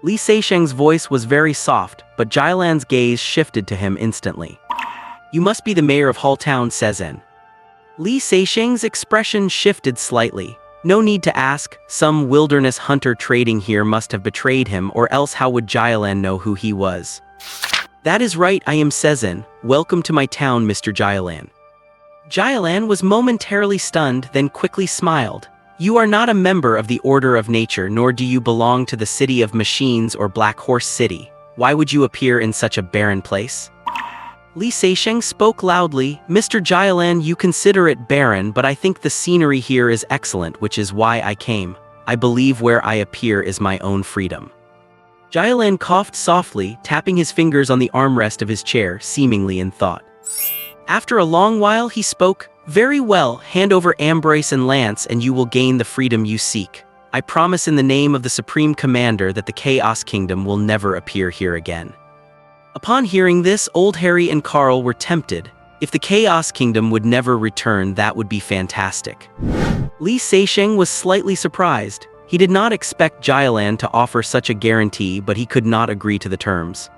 Li Seixing's voice was very soft, but Jailan's gaze shifted to him instantly. You must be the mayor of Hall Town, Sezen. Li Seixing's expression shifted slightly. No need to ask, some wilderness hunter trading here must have betrayed him, or else how would Jailan know who he was? That is right, I am Sezen. Welcome to my town, Mr. Jailan. Jailan was momentarily stunned, then quickly smiled. You are not a member of the Order of Nature, nor do you belong to the City of Machines or Black Horse City. Why would you appear in such a barren place? Li Seixing spoke loudly. Mr. Jailan, you consider it barren, but I think the scenery here is excellent, which is why I came. I believe where I appear is my own freedom. Jailan coughed softly, tapping his fingers on the armrest of his chair, seemingly in thought. After a long while he spoke, Very well, hand over Ambrace and Lance and you will gain the freedom you seek. I promise in the name of the Supreme Commander that the Chaos Kingdom will never appear here again. Upon hearing this, Old Harry and Carl were tempted. If the Chaos Kingdom would never return, that would be fantastic. Li Seixing was slightly surprised. He did not expect Jailan to offer such a guarantee, but he could not agree to the terms.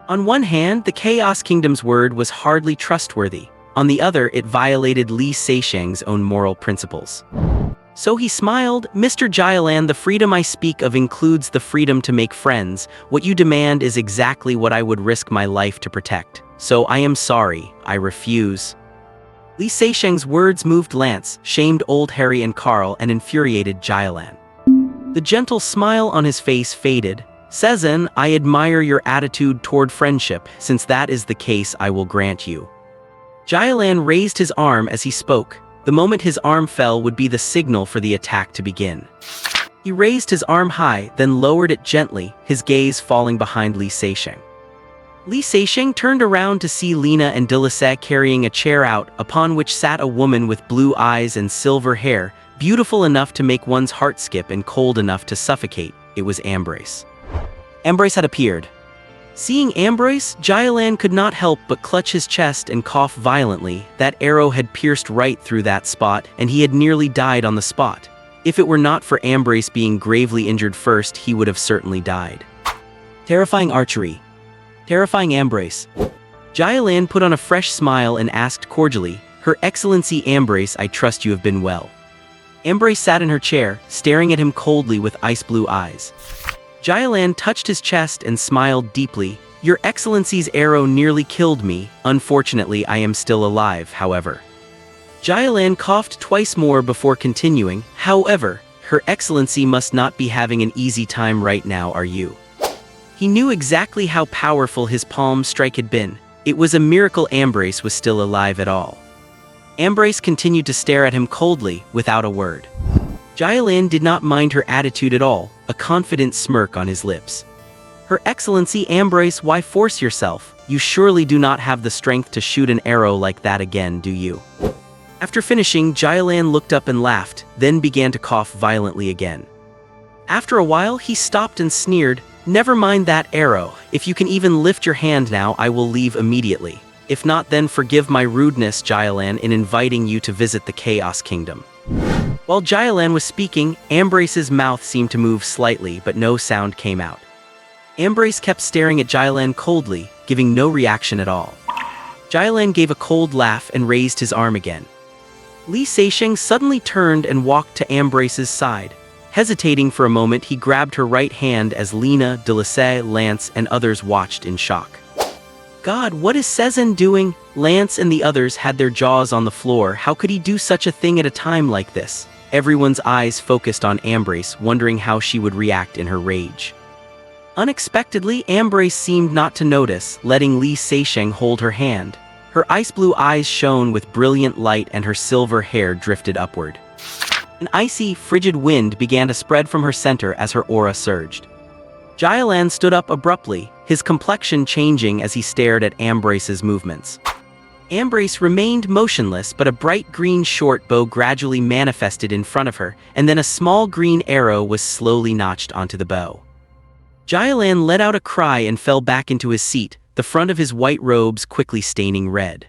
On one hand, the Chaos Kingdom's word was hardly trustworthy. On the other, it violated Li Seixing's own moral principles. So he smiled. Mr. Jailan, the freedom I speak of includes the freedom to make friends. What you demand is exactly what I would risk my life to protect. So I am sorry, I refuse. Li Seixing's words moved Lance, shamed Old Harry and Carl, and infuriated Jailan. The gentle smile on his face faded. Sezen, I admire your attitude toward friendship. Since that is the case, I will grant you. Jailan raised his arm as he spoke. The moment his arm fell would be the signal for the attack to begin. He raised his arm high, then lowered it gently, his gaze falling behind Li Seixing. Li Seixing turned around to see Lina and Delisse carrying a chair out, upon which sat a woman with blue eyes and silver hair, beautiful enough to make one's heart skip and cold enough to suffocate. It was Ambrace. Ambrace had appeared. Seeing Ambrace, Jailan could not help but clutch his chest and cough violently. That arrow had pierced right through that spot, and he had nearly died on the spot. If it were not for Ambrace being gravely injured first, he would have certainly died. Terrifying archery. Terrifying Ambrace. Jailan put on a fresh smile and asked cordially, Her Excellency Ambrace, I trust you have been well. Ambrace sat in her chair, staring at him coldly with ice-blue eyes. Jailan touched his chest and smiled deeply. Your Excellency's arrow nearly killed me. Unfortunately, I am still alive, however. Jailan coughed twice more before continuing. However, Her Excellency must not be having an easy time right now, are you? He knew exactly how powerful his palm strike had been. It was a miracle Ambrace was still alive at all. Ambrace continued to stare at him coldly, without a word. Jialan did not mind her attitude at all, a confident smirk on his lips. Her Excellency Ambrace, why force yourself? You surely do not have the strength to shoot an arrow like that again, do you? After finishing, Jialan looked up and laughed, then began to cough violently again. After a while, he stopped and sneered, "Never mind that arrow. If you can even lift your hand now, I will leave immediately. If not, then forgive my rudeness, Jialan, in inviting you to visit the Chaos Kingdom." While Jialan was speaking, Ambrace's mouth seemed to move slightly, but no sound came out. Ambrace kept staring at Jialan coldly, giving no reaction at all. Jialan gave a cold laugh and raised his arm again. Li Seixing suddenly turned and walked to Ambrace's side. Hesitating for a moment, he grabbed her right hand as Lena, Delisse, Lance, and others watched in shock. God, what is Cezanne doing? Lance and the others had their jaws on the floor. How could he do such a thing at a time like this? Everyone's eyes focused on Ambrace, wondering how she would react in her rage. Unexpectedly, Ambrace seemed not to notice, letting Li Seixing hold her hand. Her ice-blue eyes shone with brilliant light and her silver hair drifted upward. An icy, frigid wind began to spread from her center as her aura surged. Jialan stood up abruptly, his complexion changing as he stared at Ambrace's movements. Ambrace remained motionless, but a bright green short bow gradually manifested in front of her, and then a small green arrow was slowly notched onto the bow. Jialan let out a cry and fell back into his seat, the front of his white robes quickly staining red.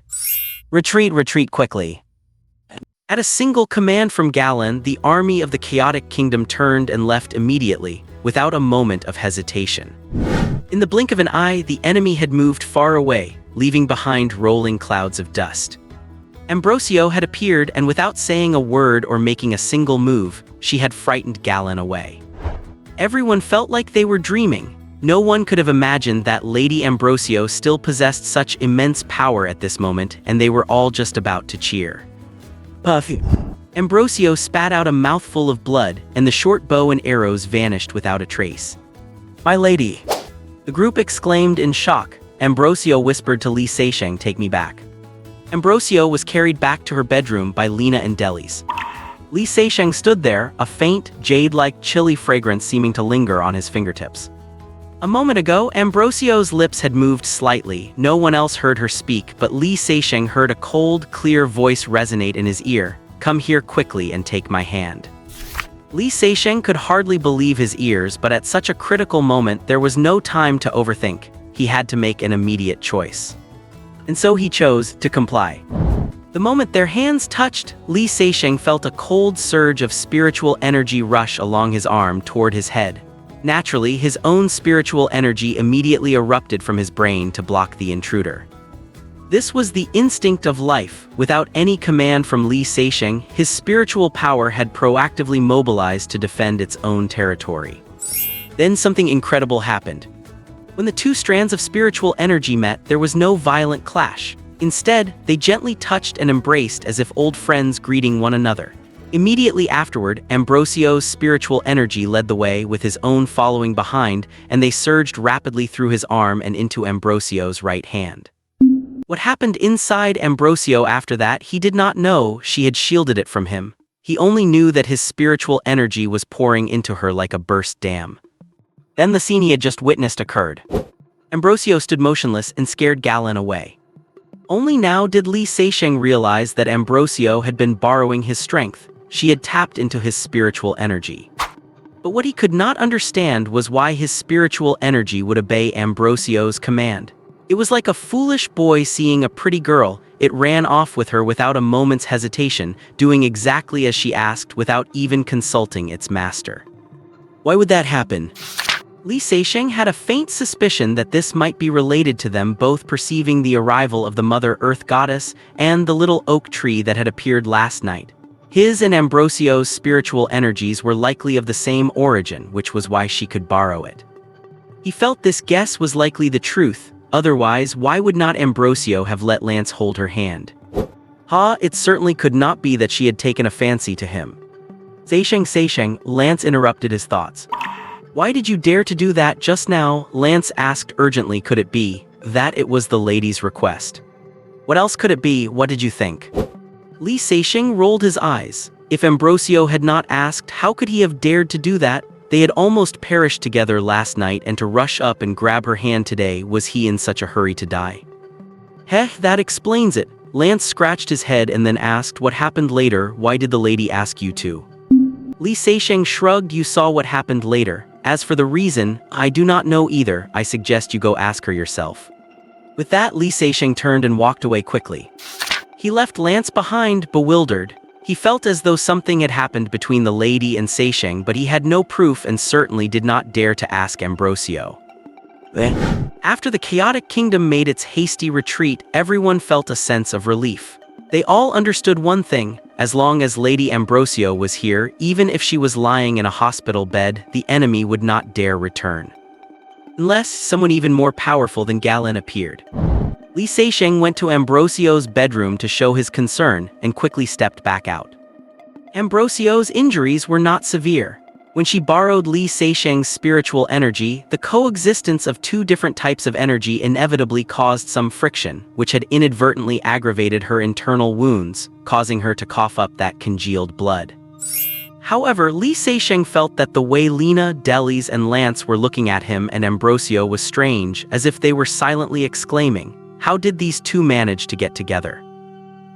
Retreat, retreat quickly. At a single command from Galan, the army of the Chaotic Kingdom turned and left immediately, without a moment of hesitation. In the blink of an eye, the enemy had moved far away, leaving behind rolling clouds of dust. Ambrosio had appeared, and without saying a word or making a single move, she had frightened Galan away. Everyone felt like they were dreaming. No one could have imagined that Lady Ambrosio still possessed such immense power at this moment, and they were all just about to cheer. Puff. Ambrosio spat out a mouthful of blood, and the short bow and arrows vanished without a trace. My lady! The group exclaimed in shock. Ambrosio whispered to Li Seixing, "Take me back." Ambrosio was carried back to her bedroom by Lena and Delis. Li Seixing stood there, a faint, jade-like chilly fragrance seeming to linger on his fingertips. A moment ago, Ambrosio's lips had moved slightly. No one else heard her speak, but Li Seixing heard a cold, clear voice resonate in his ear. "Come here quickly and take my hand." Li Seixing could hardly believe his ears, but at such a critical moment, there was no time to overthink. He had to make an immediate choice. And so he chose to comply. The moment their hands touched, Li Seixing felt a cold surge of spiritual energy rush along his arm toward his head. Naturally, his own spiritual energy immediately erupted from his brain to block the intruder. This was the instinct of life. Without any command from Li Seixing, his spiritual power had proactively mobilized to defend its own territory. Then something incredible happened. When the two strands of spiritual energy met, there was no violent clash. Instead, they gently touched and embraced as if old friends greeting one another. Immediately afterward, Ambrosio's spiritual energy led the way, with his own following behind, and they surged rapidly through his arm and into Ambrosio's right hand. What happened inside Ambrosio after that, he did not know. She had shielded it from him. He only knew that his spiritual energy was pouring into her like a burst dam. Then the scene he had just witnessed occurred. Ambrosio stood motionless and scared Galan away. Only now did Li Seixing realize that Ambrosio had been borrowing his strength. She had tapped into his spiritual energy. But what he could not understand was why his spiritual energy would obey Ambrosio's command. It was like a foolish boy seeing a pretty girl. It ran off with her without a moment's hesitation, doing exactly as she asked without even consulting its master. Why would that happen? Li Seixing had a faint suspicion that this might be related to them both perceiving the arrival of the Mother Earth Goddess and the little oak tree that had appeared last night. His and Ambrosio's spiritual energies were likely of the same origin, which was why she could borrow it. He felt this guess was likely the truth. Otherwise, why would not Ambrosio have let Lance hold her hand? It certainly could not be that she had taken a fancy to him. Seixing, Lance interrupted his thoughts. Why did you dare to do that just now? Lance asked urgently. Could it be that it was the lady's request? What else could it be? What did you think? Li Seixing rolled his eyes. If Ambrosio had not asked, how could he have dared to do that? They had almost perished together last night, and to rush up and grab her hand today, was he in such a hurry to die? Heh, that explains it. Lance scratched his head and then asked, what happened later? Why did the lady ask you to? Li Seixing shrugged. You saw what happened later. As for the reason, I do not know either. I suggest you go ask her yourself. With that, Li Seixing turned and walked away quickly. He left Lance behind, bewildered. He felt as though something had happened between the lady and Seixing, but he had no proof and certainly did not dare to ask Ambrosio. After the chaotic kingdom made its hasty retreat, everyone felt a sense of relief. They all understood one thing: as long as Lady Ambrosio was here, even if she was lying in a hospital bed, the enemy would not dare return. Unless someone even more powerful than Galen appeared. Li Seixing went to Ambrosio's bedroom to show his concern and quickly stepped back out. Ambrosio's injuries were not severe. When she borrowed Li Seixing's spiritual energy, the coexistence of two different types of energy inevitably caused some friction, which had inadvertently aggravated her internal wounds, causing her to cough up that congealed blood. However, Li Seixing felt that the way Lena, Delis, and Lance were looking at him and Ambrosio was strange, as if they were silently exclaiming, how did these two manage to get together?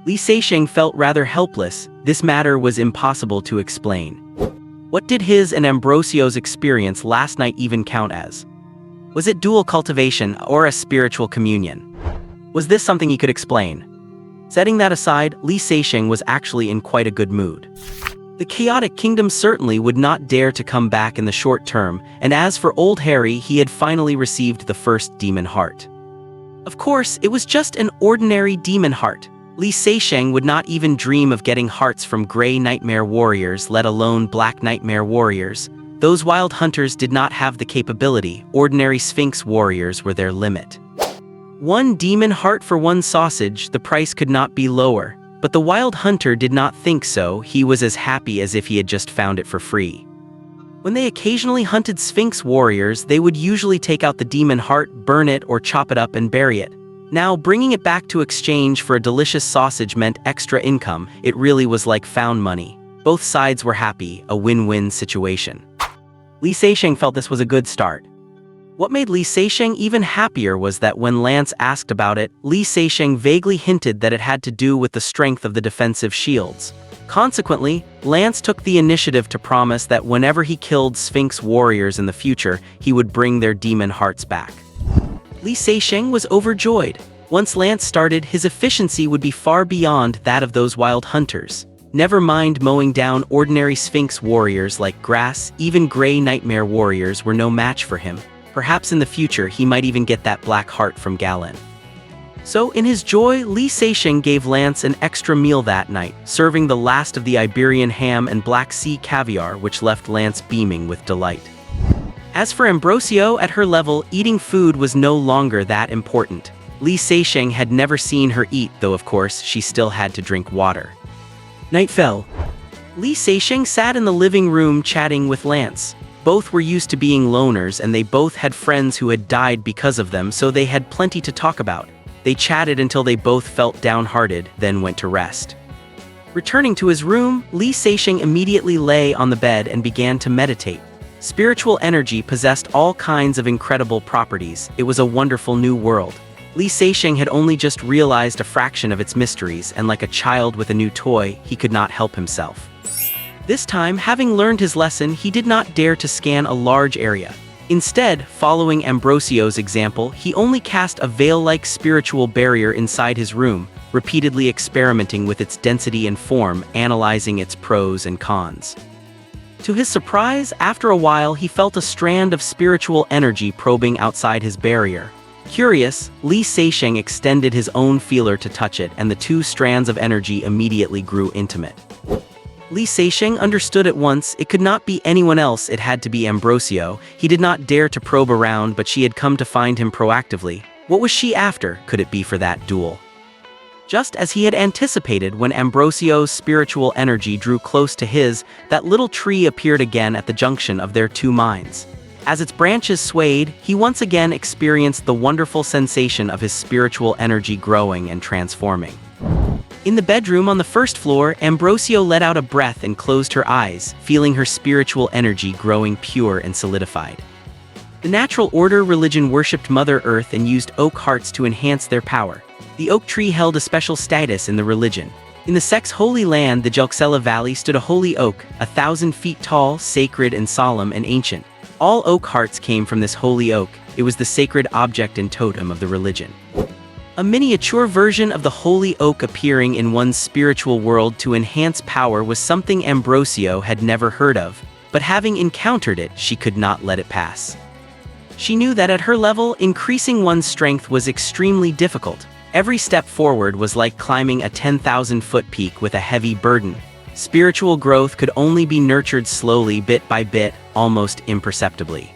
Li Seixing felt rather helpless. This matter was impossible to explain. What did his and Ambrosio's experience last night even count as? Was it dual cultivation or a spiritual communion? Was this something he could explain? Setting that aside, Li Seixing was actually in quite a good mood. The chaotic kingdom certainly would not dare to come back in the short term, and as for old Harry, he had finally received the first demon heart. Of course, it was just an ordinary demon heart. Li Seixing would not even dream of getting hearts from Grey Nightmare Warriors, let alone Black Nightmare Warriors. Those wild hunters did not have the capability. Ordinary Sphinx warriors were their limit. One demon heart for one sausage, the price could not be lower. But the wild hunter did not think so. He was as happy as if he had just found it for free. When they occasionally hunted Sphinx warriors, they would usually take out the demon heart, burn it, or chop it up and bury it. Now, bringing it back to exchange for a delicious sausage meant extra income. It really was like found money. Both sides were happy, a win-win situation. Li Seixing felt this was a good start. What made Li Seixing even happier was that when Lance asked about it, Li Seixing vaguely hinted that it had to do with the strength of the defensive shields. Consequently, Lance took the initiative to promise that whenever he killed Sphinx warriors in the future, he would bring their demon hearts back. Li Seixing was overjoyed. Once Lance started, his efficiency would be far beyond that of those wild hunters. Never mind mowing down ordinary Sphinx warriors like grass, even Grey Nightmare warriors were no match for him. Perhaps in the future he might even get that black heart from Galen. So in his joy, Li Seixing gave Lance an extra meal that night, serving the last of the Iberian ham and Black Sea caviar, which left Lance beaming with delight. As for Ambrosio, at her level, eating food was no longer that important. Li Seixing had never seen her eat, though of course she still had to drink water. Night fell. Li Seixing sat in the living room chatting with Lance. Both were used to being loners, and they both had friends who had died because of them, so they had plenty to talk about. They chatted until they both felt downhearted, then went to rest. Returning to his room, Li Seixing immediately lay on the bed and began to meditate. Spiritual energy possessed all kinds of incredible properties. It was a wonderful new world. Li Seixing had only just realized a fraction of its mysteries, and like a child with a new toy, he could not help himself. This time, having learned his lesson, he did not dare to scan a large area. Instead, following Ambrosio's example, he only cast a veil-like spiritual barrier inside his room, repeatedly experimenting with its density and form, analyzing its pros and cons. To his surprise, after a while he felt a strand of spiritual energy probing outside his barrier. Curious, Li Seixing extended his own feeler to touch it, and the two strands of energy immediately grew intimate. Li Seixing understood at once. It could not be anyone else, it had to be Ambrosio. He did not dare to probe around, but she had come to find him proactively. What was she after? Could it be for that duel? Just as he had anticipated, when Ambrosio's spiritual energy drew close to his, that little tree appeared again at the junction of their two minds. As its branches swayed, he once again experienced the wonderful sensation of his spiritual energy growing and transforming. In the bedroom on the first floor, Ambrosio let out a breath and closed her eyes, feeling her spiritual energy growing pure and solidified. The natural order religion worshipped Mother Earth and used oak hearts to enhance their power. The oak tree held a special status in the religion. In the sect's holy land, the Jalxella Valley, stood a holy oak, 1,000 feet tall, sacred and solemn and ancient. All oak hearts came from this holy oak. It was the sacred object and totem of the religion. A miniature version of the holy oak appearing in one's spiritual world to enhance power was something Ambrosio had never heard of, but having encountered it, she could not let it pass. She knew that at her level, increasing one's strength was extremely difficult. Every step forward was like climbing a 10,000-foot peak with a heavy burden. Spiritual growth could only be nurtured slowly, bit by bit, almost imperceptibly.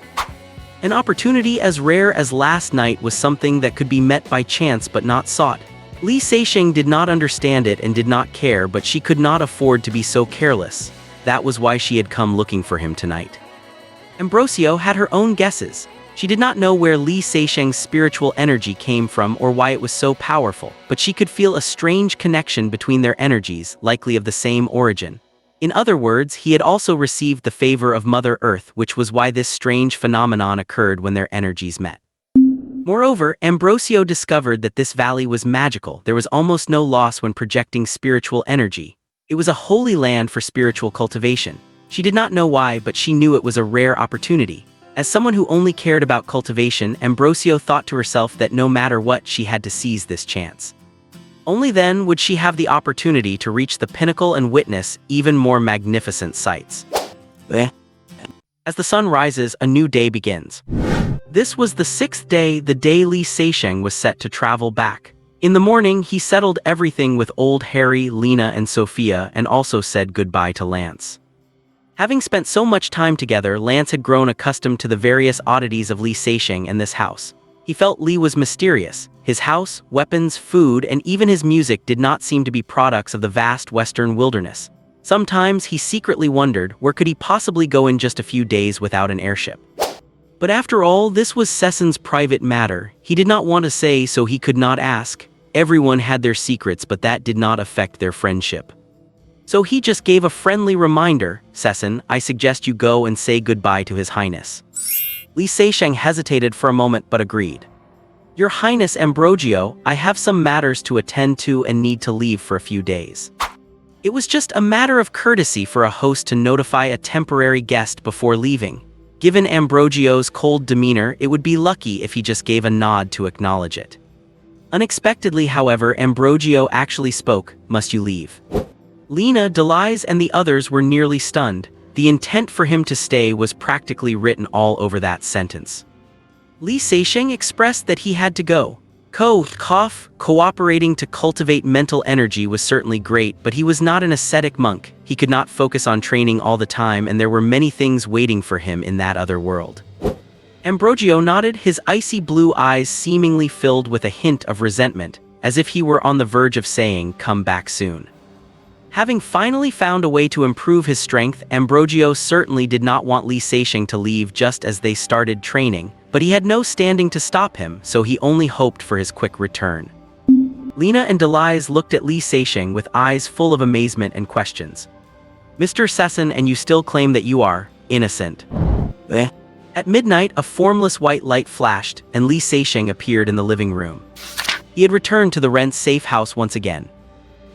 An opportunity as rare as last night was something that could be met by chance but not sought. Li Seixing did not understand it and did not care, but she could not afford to be so careless. That was why she had come looking for him tonight. Ambrosio had her own guesses. She did not know where Li Seixing's spiritual energy came from or why it was so powerful, but she could feel a strange connection between their energies, likely of the same origin. In other words, he had also received the favor of Mother Earth, which was why this strange phenomenon occurred when their energies met. Moreover, Ambrosio discovered that this valley was magical. There was almost no loss when projecting spiritual energy. It was a holy land for spiritual cultivation. She did not know why, but she knew it was a rare opportunity. As someone who only cared about cultivation, Ambrosio thought to herself that no matter what, she had to seize this chance. Only then would she have the opportunity to reach the pinnacle and witness even more magnificent sights. As the sun rises, a new day begins. This was the 6th day, the day Li Seixing was set to travel back. In the morning, he settled everything with old Harry, Lena, and Sophia, and also said goodbye to Lance. Having spent so much time together, Lance had grown accustomed to the various oddities of Li Seixing and this house. He felt Li was mysterious. His house, weapons, food, and even his music did not seem to be products of the vast western wilderness. Sometimes he secretly wondered where could he possibly go in just a few days without an airship. But after all, this was Sessin's private matter. He did not want to say, so he could not ask. Everyone had their secrets, but that did not affect their friendship. So he just gave a friendly reminder, "Sessin, I suggest you go and say goodbye to His Highness." Li Seixing hesitated for a moment but agreed. "Your Highness Ambrosio, I have some matters to attend to and need to leave for a few days." It was just a matter of courtesy for a host to notify a temporary guest before leaving. Given Ambrosio's cold demeanor, it would be lucky if he just gave a nod to acknowledge it. Unexpectedly, however, Ambrosio actually spoke, "Must you leave?" Lena, Delise, and the others were nearly stunned. The intent for him to stay was practically written all over that sentence. Li Seixing expressed that he had to go. Cooperating to cultivate mental energy was certainly great, but he was not an ascetic monk. He could not focus on training all the time, and there were many things waiting for him in that other world. Ambrosio nodded, his icy blue eyes seemingly filled with a hint of resentment, as if he were on the verge of saying, "Come back soon." Having finally found a way to improve his strength, Ambrosio certainly did not want Li Seixing to leave just as they started training, but he had no standing to stop him, so he only hoped for his quick return. Lena and Delise looked at Li Seixing with eyes full of amazement and questions. "Mr. Sessin, and you still claim that you are innocent?" At midnight, a formless white light flashed, and Li Seixing appeared in the living room. He had returned to the Rent's safe house once again.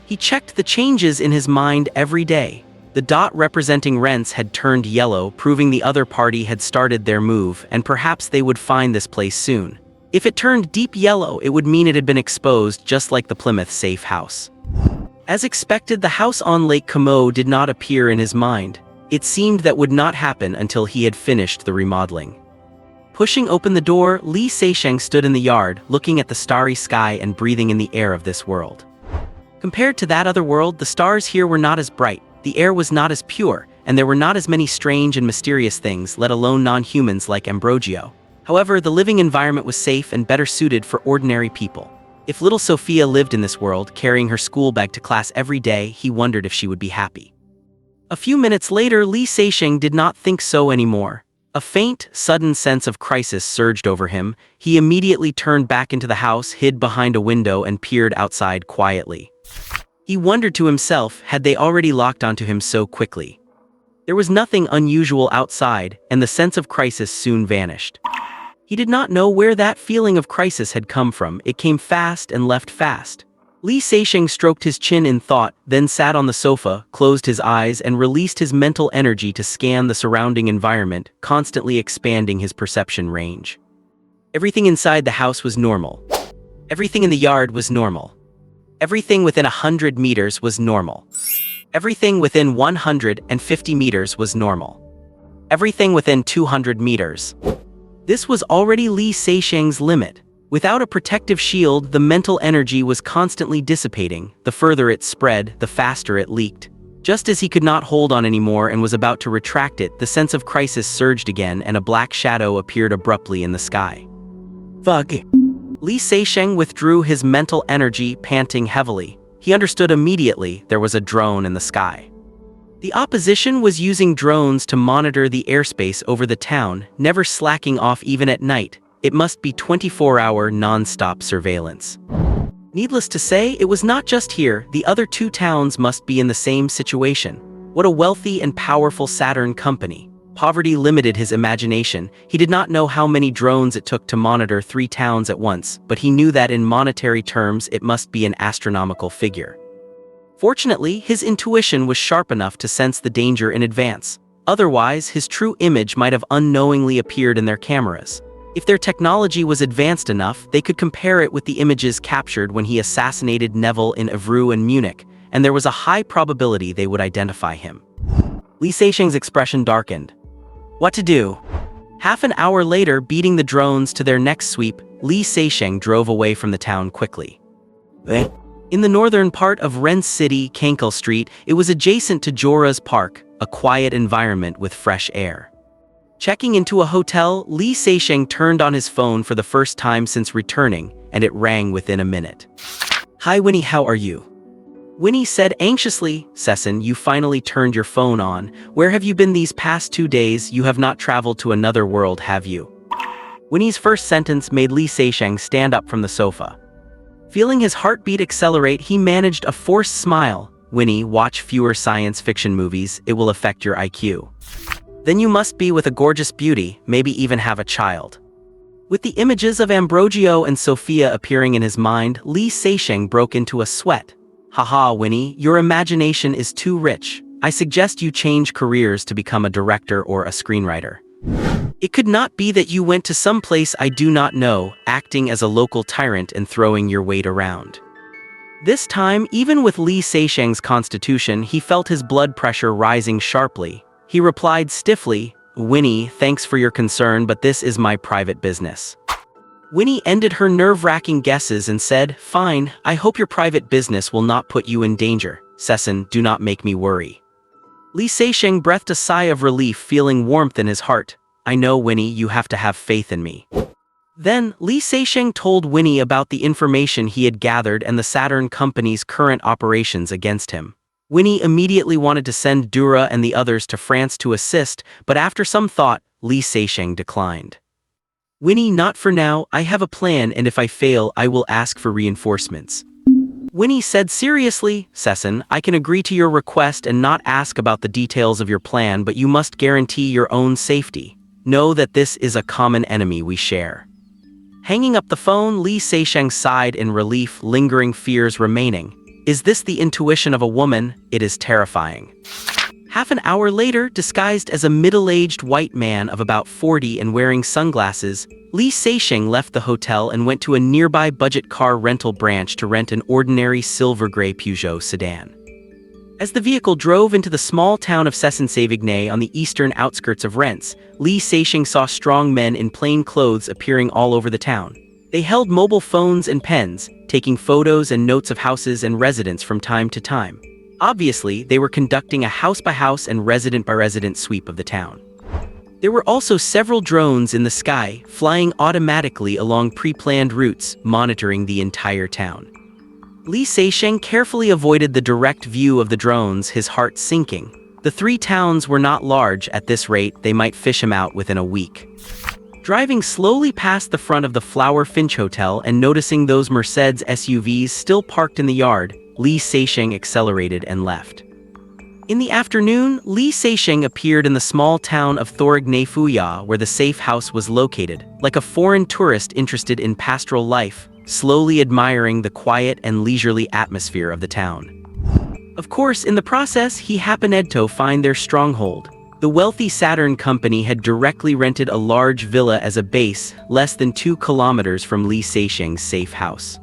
He checked the changes in his mind every day. The dot representing Rents had turned yellow, proving the other party had started their move, and perhaps they would find this place soon. If it turned deep yellow, it would mean it had been exposed, just like the Plymouth safe house. As expected, the house on Lake Como did not appear in his mind. It seemed that would not happen until he had finished the remodeling. Pushing open the door, Li Seixing stood in the yard, looking at the starry sky and breathing in the air of this world. Compared to that other world, the stars here were not as bright, the air was not as pure, and there were not as many strange and mysterious things, let alone non-humans like Ambrosio. However, the living environment was safe and better suited for ordinary people. If little Sophia lived in this world, carrying her school bag to class every day, he wondered if she would be happy. A few minutes later, Li Seixing did not think so anymore. A faint, sudden sense of crisis surged over him. He immediately turned back into the house, hid behind a window, and peered outside quietly. He wondered to himself, had they already locked onto him so quickly? There was nothing unusual outside, and the sense of crisis soon vanished. He did not know where that feeling of crisis had come from. It came fast and left fast. Li Seixing stroked his chin in thought, then sat on the sofa, closed his eyes, and released his mental energy to scan the surrounding environment, constantly expanding his perception range. Everything inside the house was normal. Everything in the yard was normal. Everything within 100 meters was normal. Everything within 150 meters was normal. Everything within 200 meters. This was already Li Seixing's limit. Without a protective shield, the mental energy was constantly dissipating. The further it spread, the faster it leaked. Just as he could not hold on anymore and was about to retract it, the sense of crisis surged again and a black shadow appeared abruptly in the sky. Fuck. Li Seixing withdrew his mental energy, panting heavily. He understood immediately there was a drone in the sky. The opposition was using drones to monitor the airspace over the town, never slacking off even at night. It must be 24-hour non-stop surveillance. Needless to say, it was not just here. The other two towns must be in the same situation. What a wealthy and powerful Saturn company. Poverty limited his imagination. He did not know how many drones it took to monitor 3 towns at once, but he knew that in monetary terms it must be an astronomical figure. Fortunately, his intuition was sharp enough to sense the danger in advance. Otherwise, his true image might have unknowingly appeared in their cameras. If their technology was advanced enough, they could compare it with the images captured when he assassinated Neville in Evreux and Munich, and there was a high probability they would identify him. Li Seixing's expression darkened. What to do? Half an hour later, beating the drones to their next sweep, Li Seixing drove away from the town quickly. In the northern part of Rennes City, Kankel Street, it was adjacent to Jora's Park, a quiet environment with fresh air. Checking into a hotel, Li Seixing turned on his phone for the first time since returning, and it rang within a minute. Hi Winnie, how are you? Winnie said anxiously. Sessin, you finally turned your phone on. Where have you been these past 2 days? You have not traveled to another world, have you? Winnie's first sentence made Li Seixing stand up from the sofa. Feeling his heartbeat accelerate, he managed a forced smile. Winnie, watch fewer science fiction movies. It will affect your IQ. Then you must be with a gorgeous beauty, maybe even have a child. With the images of Ambrogio and Sophia appearing in his mind, Li Seixing broke into a sweat. Haha, Winnie, your imagination is too rich. I suggest you change careers to become a director or a screenwriter. It could not be that you went to some place I do not know, acting as a local tyrant and throwing your weight around. This time, even with Li Seixing's constitution, he felt his blood pressure rising sharply. He replied stiffly, Winnie, thanks for your concern, but this is my private business. Winnie ended her nerve-wracking guesses and said, Fine, I hope your private business will not put you in danger. Sessin, do not make me worry. Li Seixing breathed a sigh of relief, feeling warmth in his heart. I know, Winnie, you have to have faith in me. Then, Li Seixing told Winnie about the information he had gathered and the Saturn company's current operations against him. Winnie immediately wanted to send Dura and the others to France to assist, but after some thought, Li Seixing declined. Winnie, not for now. I have a plan, and if I fail, I will ask for reinforcements. Winnie said seriously, Sessin, I can agree to your request and not ask about the details of your plan, but you must guarantee your own safety. Know that this is a common enemy we share. Hanging up the phone, Li Seixing sighed in relief, lingering fears remaining. Is this the intuition of a woman? It is terrifying. Half an hour later, disguised as a middle-aged white man of about 40 and wearing sunglasses, Li Seixing left the hotel and went to a nearby budget car rental branch to rent an ordinary silver-gray Peugeot sedan. As the vehicle drove into the small town of Cesson-Sévigné on the eastern outskirts of Rennes, Li Seixing saw strong men in plain clothes appearing all over the town. They held mobile phones and pens, taking photos and notes of houses and residents from time to time. Obviously, they were conducting a house-by-house and resident-by-resident sweep of the town. There were also several drones in the sky, flying automatically along pre-planned routes, monitoring the entire town. Li Seixing carefully avoided the direct view of the drones, his heart sinking. The 3 towns were not large. At this rate, they might fish him out within a week. Driving slowly past the front of the Flower Finch Hotel and noticing those Mercedes SUVs still parked in the yard, Li Seixing accelerated and left. In the afternoon, Li Seixing appeared in the small town of Thorignafuya where the safe house was located, like a foreign tourist interested in pastoral life, slowly admiring the quiet and leisurely atmosphere of the town. Of course, in the process, he happened to find their stronghold. The wealthy Saturn company had directly rented a large villa as a base, less than 2 kilometers from Li Seixing's safe house.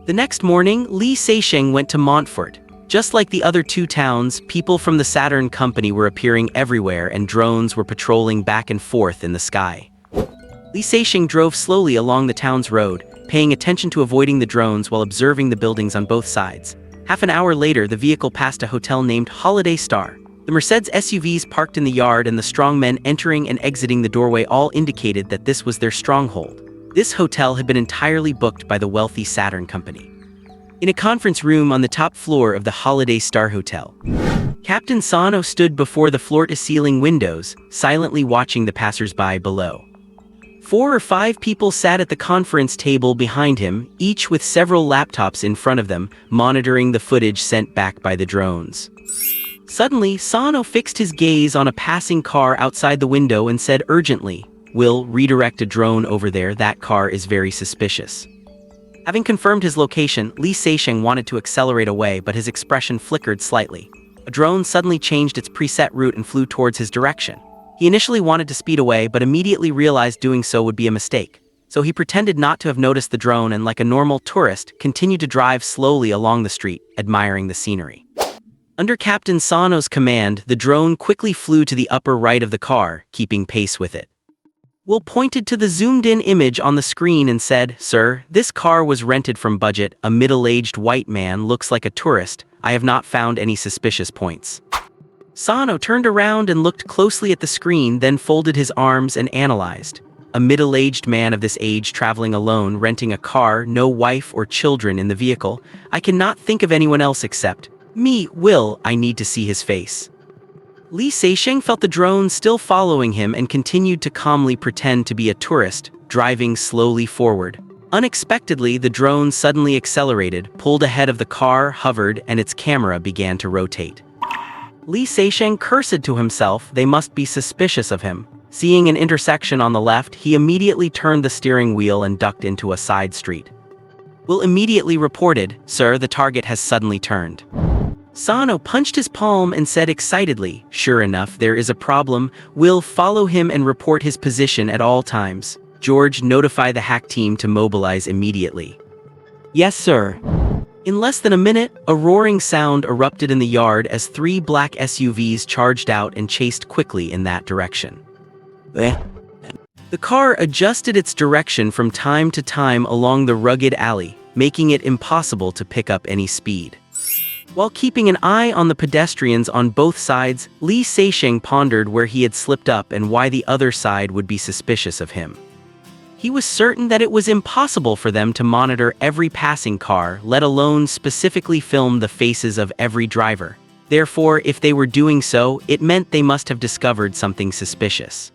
The next morning, Li Seixing went to Montfort. Just like the other 2 towns, people from the Saturn company were appearing everywhere and drones were patrolling back and forth in the sky. Li Seixing drove slowly along the town's road, paying attention to avoiding the drones while observing the buildings on both sides. Half an hour later, the vehicle passed a hotel named Holiday Star. The Mercedes SUVs parked in the yard and the strong men entering and exiting the doorway all indicated that this was their stronghold. This hotel had been entirely booked by the wealthy Saturn company. In a conference room on the top floor of the Holiday Star Hotel, Captain Sano stood before the floor-to-ceiling windows, silently watching the passers-by below. 4 or 5 people sat at the conference table behind him, each with several laptops in front of them, monitoring the footage sent back by the drones. Suddenly, Sano fixed his gaze on a passing car outside the window and said urgently, "Will redirect a drone over there, that car is very suspicious." Having confirmed his location, Li Seixing wanted to accelerate away, but his expression flickered slightly. A drone suddenly changed its preset route and flew towards his direction. He initially wanted to speed away, but immediately realized doing so would be a mistake. So he pretended not to have noticed the drone and, like a normal tourist, continued to drive slowly along the street, admiring the scenery. Under Captain Sano's command, the drone quickly flew to the upper right of the car, keeping pace with it. Will pointed to the zoomed-in image on the screen and said, "Sir, this car was rented from Budget. A middle-aged white man looks like a tourist. I have not found any suspicious points." Sano turned around and looked closely at the screen, then folded his arms and analyzed. A middle-aged man of this age traveling alone, renting a car, no wife or children in the vehicle. I cannot think of anyone else except me. Will, I need to see his face. Li Seixing felt the drone still following him and continued to calmly pretend to be a tourist, driving slowly forward. Unexpectedly, the drone suddenly accelerated, pulled ahead of the car, hovered, and its camera began to rotate. Li Seixing cursed to himself. They must be suspicious of him. Seeing an intersection on the left, he immediately turned the steering wheel and ducked into a side street. Will immediately reported, "Sir, the target has suddenly turned." Sano punched his palm and said excitedly, "Sure enough, there is a problem. Will follow him and report his position at all times. George, notify the hack team to mobilize immediately." "Yes, sir." In less than a minute, a roaring sound erupted in the yard as 3 black SUVs charged out and chased quickly in that direction. The car adjusted its direction from time to time along the rugged alley, making it impossible to pick up any speed. While keeping an eye on the pedestrians on both sides, Li Seixing pondered where he had slipped up and why the other side would be suspicious of him. He was certain that it was impossible for them to monitor every passing car, let alone specifically film the faces of every driver. Therefore, if they were doing so, it meant they must have discovered something suspicious.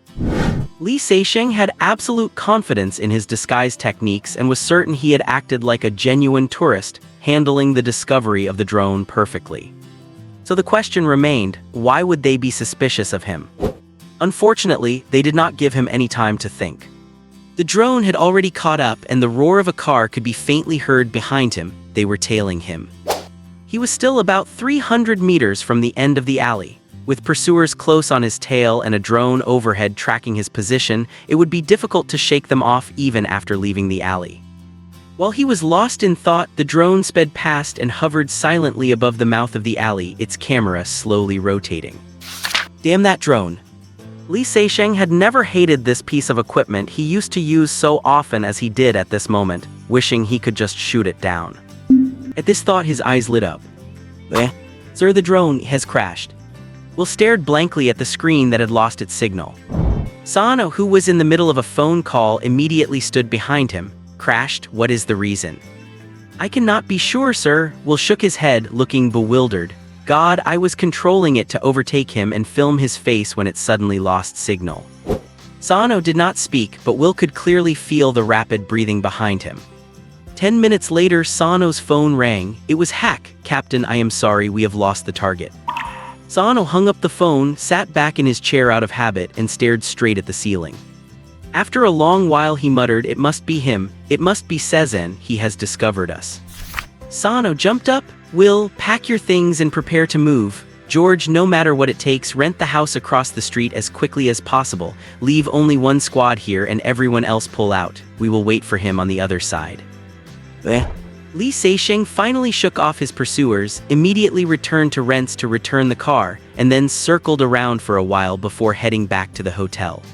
Li Seixing had absolute confidence in his disguise techniques and was certain he had acted like a genuine tourist, handling the discovery of the drone perfectly. So the question remained, why would they be suspicious of him? Unfortunately, they did not give him any time to think. The drone had already caught up and the roar of a car could be faintly heard behind him. They were tailing him. He was still about 300 meters from the end of the alley. With pursuers close on his tail and a drone overhead tracking his position, it would be difficult to shake them off even after leaving the alley. While he was lost in thought, the drone sped past and hovered silently above the mouth of the alley, its camera slowly rotating. Damn that drone. Li Seixing had never hated this piece of equipment he used to use so often as he did at this moment, wishing he could just shoot it down. At this thought, his eyes lit up. Sir, the drone has crashed. Will stared blankly at the screen that had lost its signal. Sano, who was in the middle of a phone call, immediately stood behind him. Crashed? What is the reason? I cannot be sure, sir. Will shook his head, looking bewildered. God, I was controlling it to overtake him and film his face when it suddenly lost signal. Sano did not speak, but Will could clearly feel the rapid breathing behind him. 10 minutes later, Sano's phone rang. It was Hack. Captain, I am sorry, we have lost the target. Sano hung up the phone, sat back in his chair out of habit, and stared straight at the ceiling. After a long while he muttered, it must be him, it must be Sezen, he has discovered us. Sano jumped up. Will, pack your things and prepare to move. George, no matter what it takes, rent the house across the street as quickly as possible. Leave only one squad here and everyone else pull out. We will wait for him on the other side. Li Seixing finally shook off his pursuers, immediately returned to Rents to return the car, and then circled around for a while before heading back to the hotel.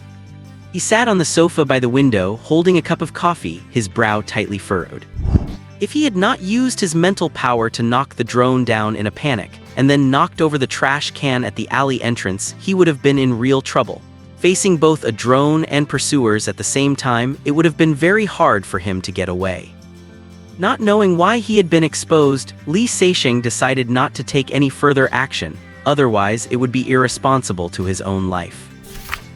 He sat on the sofa by the window, holding a cup of coffee, his brow tightly furrowed. If he had not used his mental power to knock the drone down in a panic, and then knocked over the trash can at the alley entrance, he would have been in real trouble. Facing both a drone and pursuers at the same time, it would have been very hard for him to get away. Not knowing why he had been exposed, Li Seixing decided not to take any further action, otherwise it would be irresponsible to his own life.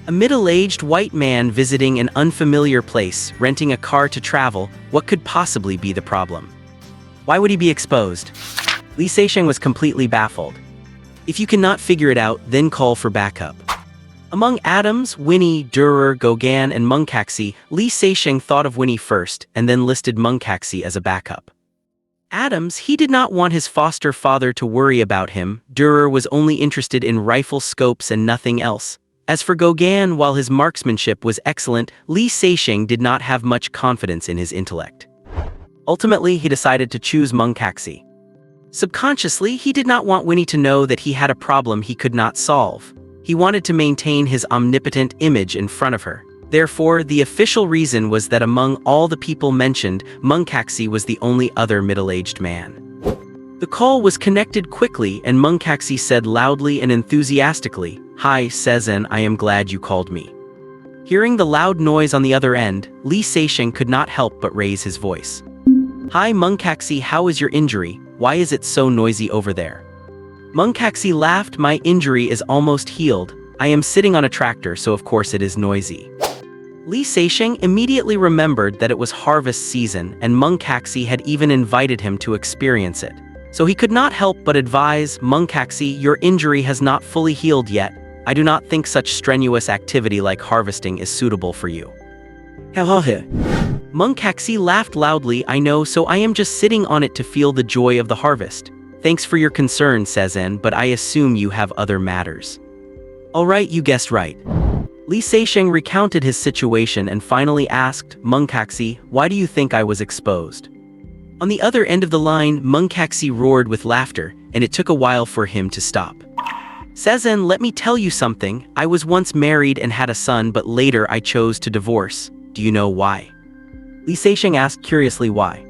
A middle-aged white man visiting an unfamiliar place, renting a car to travel, what could possibly be the problem? Why would he be exposed? Li Seixing was completely baffled. If you cannot figure it out, then call for backup. Among Adams, Winnie, Durer, Gauguin, and Munkaxi, Li Seixing thought of Winnie first, and then listed Munkaxi as a backup. Adams, he did not want his foster father to worry about him. Durer was only interested in rifle scopes and nothing else. As for Gauguin, while his marksmanship was excellent, Li Seixing did not have much confidence in his intellect. Ultimately, he decided to choose Munkaxi. Subconsciously, he did not want Winnie to know that he had a problem he could not solve. He wanted to maintain his omnipotent image in front of her. Therefore, the official reason was that among all the people mentioned, Munkaxi was the only other middle-aged man. The call was connected quickly, and Munkaxi said loudly and enthusiastically, "Hi, Sezen, I am glad you called me." Hearing the loud noise on the other end, Li Seixing could not help but raise his voice. "Hi Munkaxi, how is your injury? Why is it so noisy over there?" Munkaxi laughed, "My injury is almost healed. I am sitting on a tractor, so of course it is noisy." Li Seixing immediately remembered that it was harvest season, and Munkaxi had even invited him to experience it. So he could not help but advise, "Munkaxi, your injury has not fully healed yet. I do not think such strenuous activity like harvesting is suitable for you." Munkaxi laughed loudly, "I know, so I am just sitting on it to feel the joy of the harvest. Thanks for your concern, Sezen, but I assume you have other matters." "Alright, you guessed right." Li Seixing recounted his situation and finally asked, "Munkaxi, why do you think I was exposed?" On the other end of the line, Munkaxi roared with laughter, and it took a while for him to stop. "Sezen, let me tell you something. I was once married and had a son, but later I chose to divorce. Do you know why?" Li Seixing asked curiously why.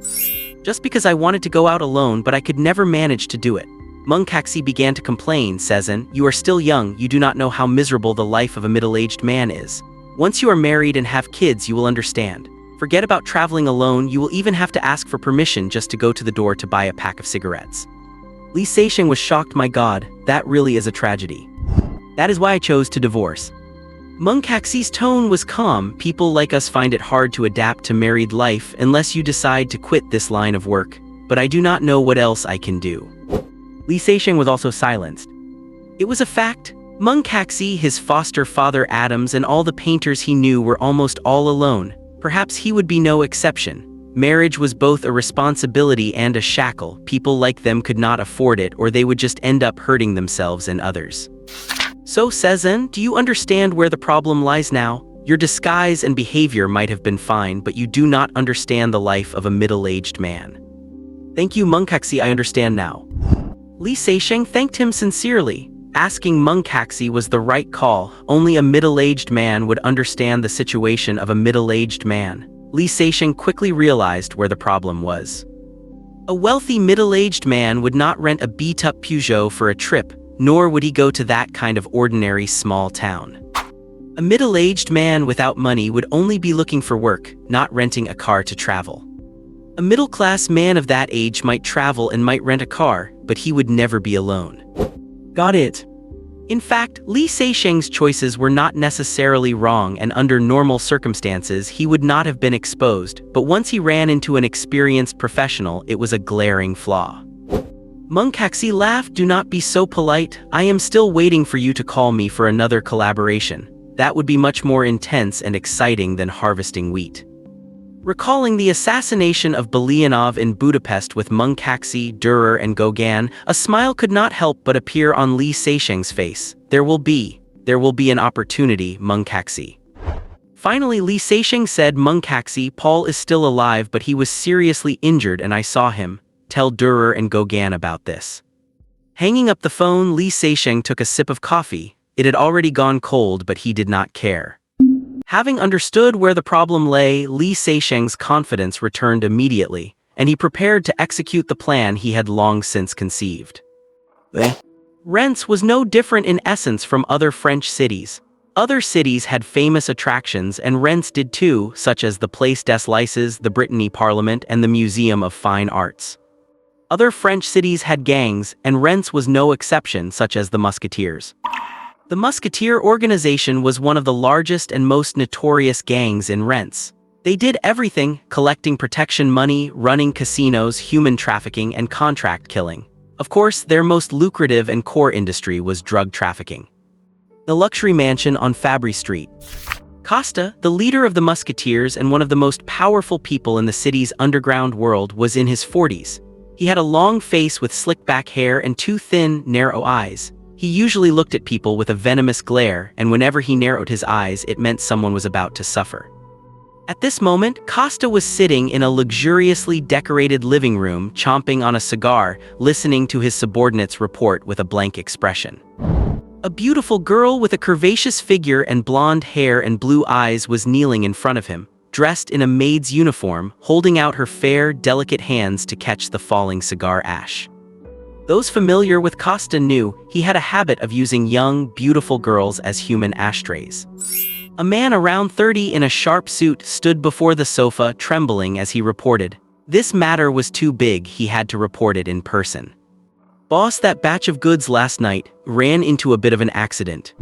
"Just because I wanted to go out alone, but I could never manage to do it." Munkaxi began to complain, "Sezen, you are still young, you do not know how miserable the life of a middle-aged man is. Once you are married and have kids, you will understand. Forget about traveling alone, you will even have to ask for permission just to go to the door to buy a pack of cigarettes." Li Seixing was shocked. "My God, that really is a tragedy. That is why I chose to divorce." Munkaxi's tone was calm. "People like us find it hard to adapt to married life unless you decide to quit this line of work, but I do not know what else I can do." Li Seixing was also silenced. It was a fact. Munkaxi, his foster father Adams, and all the painters he knew were almost all alone. Perhaps he would be no exception. Marriage was both a responsibility and a shackle. People like them could not afford it, or they would just end up hurting themselves and others. "So, Sezen, do you understand where the problem lies now? Your disguise and behavior might have been fine, but you do not understand the life of a middle-aged man." "Thank you, Munkaxi, I understand now." Li Seixing thanked him sincerely. Asking Munkaxi was the right call. Only a middle-aged man would understand the situation of a middle-aged man. Li Seixing quickly realized where the problem was. A wealthy middle-aged man would not rent a beat-up Peugeot for a trip, nor would he go to that kind of ordinary small town. A middle-aged man without money would only be looking for work, not renting a car to travel. A middle-class man of that age might travel and might rent a car, but he would never be alone. "Got it." In fact, Li Seixing's choices were not necessarily wrong, and under normal circumstances he would not have been exposed, but once he ran into an experienced professional, it was a glaring flaw. Mungkaxi laughed. "Do not be so polite. I am still waiting for you to call me for another collaboration. That would be much more intense and exciting than harvesting wheat." Recalling the assassination of Belianov in Budapest with Mungkaxi, Dürer and Gauguin, a smile could not help but appear on Li Seixing's face. There will be an opportunity, Mungkaxi." Finally, Li Seixing said, "Mungkaxi, Paul is still alive, but he was seriously injured and I saw him. Tell Dürer and Gauguin about this." Hanging up the phone, Li Seixing took a sip of coffee. It had already gone cold, but he did not care. Having understood where the problem lay, Li Seixing's confidence returned immediately, and he prepared to execute the plan he had long since conceived. Reims was no different in essence from other French cities. Other cities had famous attractions, and Reims did too, such as the Place des Lycées, the Brittany Parliament, and the Museum of Fine Arts. Other French cities had gangs, and Reims was no exception, such as the Musketeers. The Musketeer organization was one of the largest and most notorious gangs in Reims. They did everything: collecting protection money, running casinos, human trafficking, and contract killing. Of course, their most lucrative and core industry was drug trafficking. The luxury mansion on Fabry Street. Costa, the leader of the Musketeers and one of the most powerful people in the city's underground world, was in his 40s. He had a long face with slick back hair and two thin, narrow eyes. He usually looked at people with a venomous glare, and whenever he narrowed his eyes, it meant someone was about to suffer. At this moment, Costa was sitting in a luxuriously decorated living room, chomping on a cigar, listening to his subordinates report with a blank expression. A beautiful girl with a curvaceous figure and blonde hair and blue eyes was kneeling in front of him, dressed in a maid's uniform, holding out her fair, delicate hands to catch the falling cigar ash. Those familiar with Costa knew he had a habit of using young, beautiful girls as human ashtrays. A man around 30 in a sharp suit stood before the sofa, trembling as he reported. This matter was too big, he had to report it in person. "Boss, that batch of goods last night ran into a bit of an accident."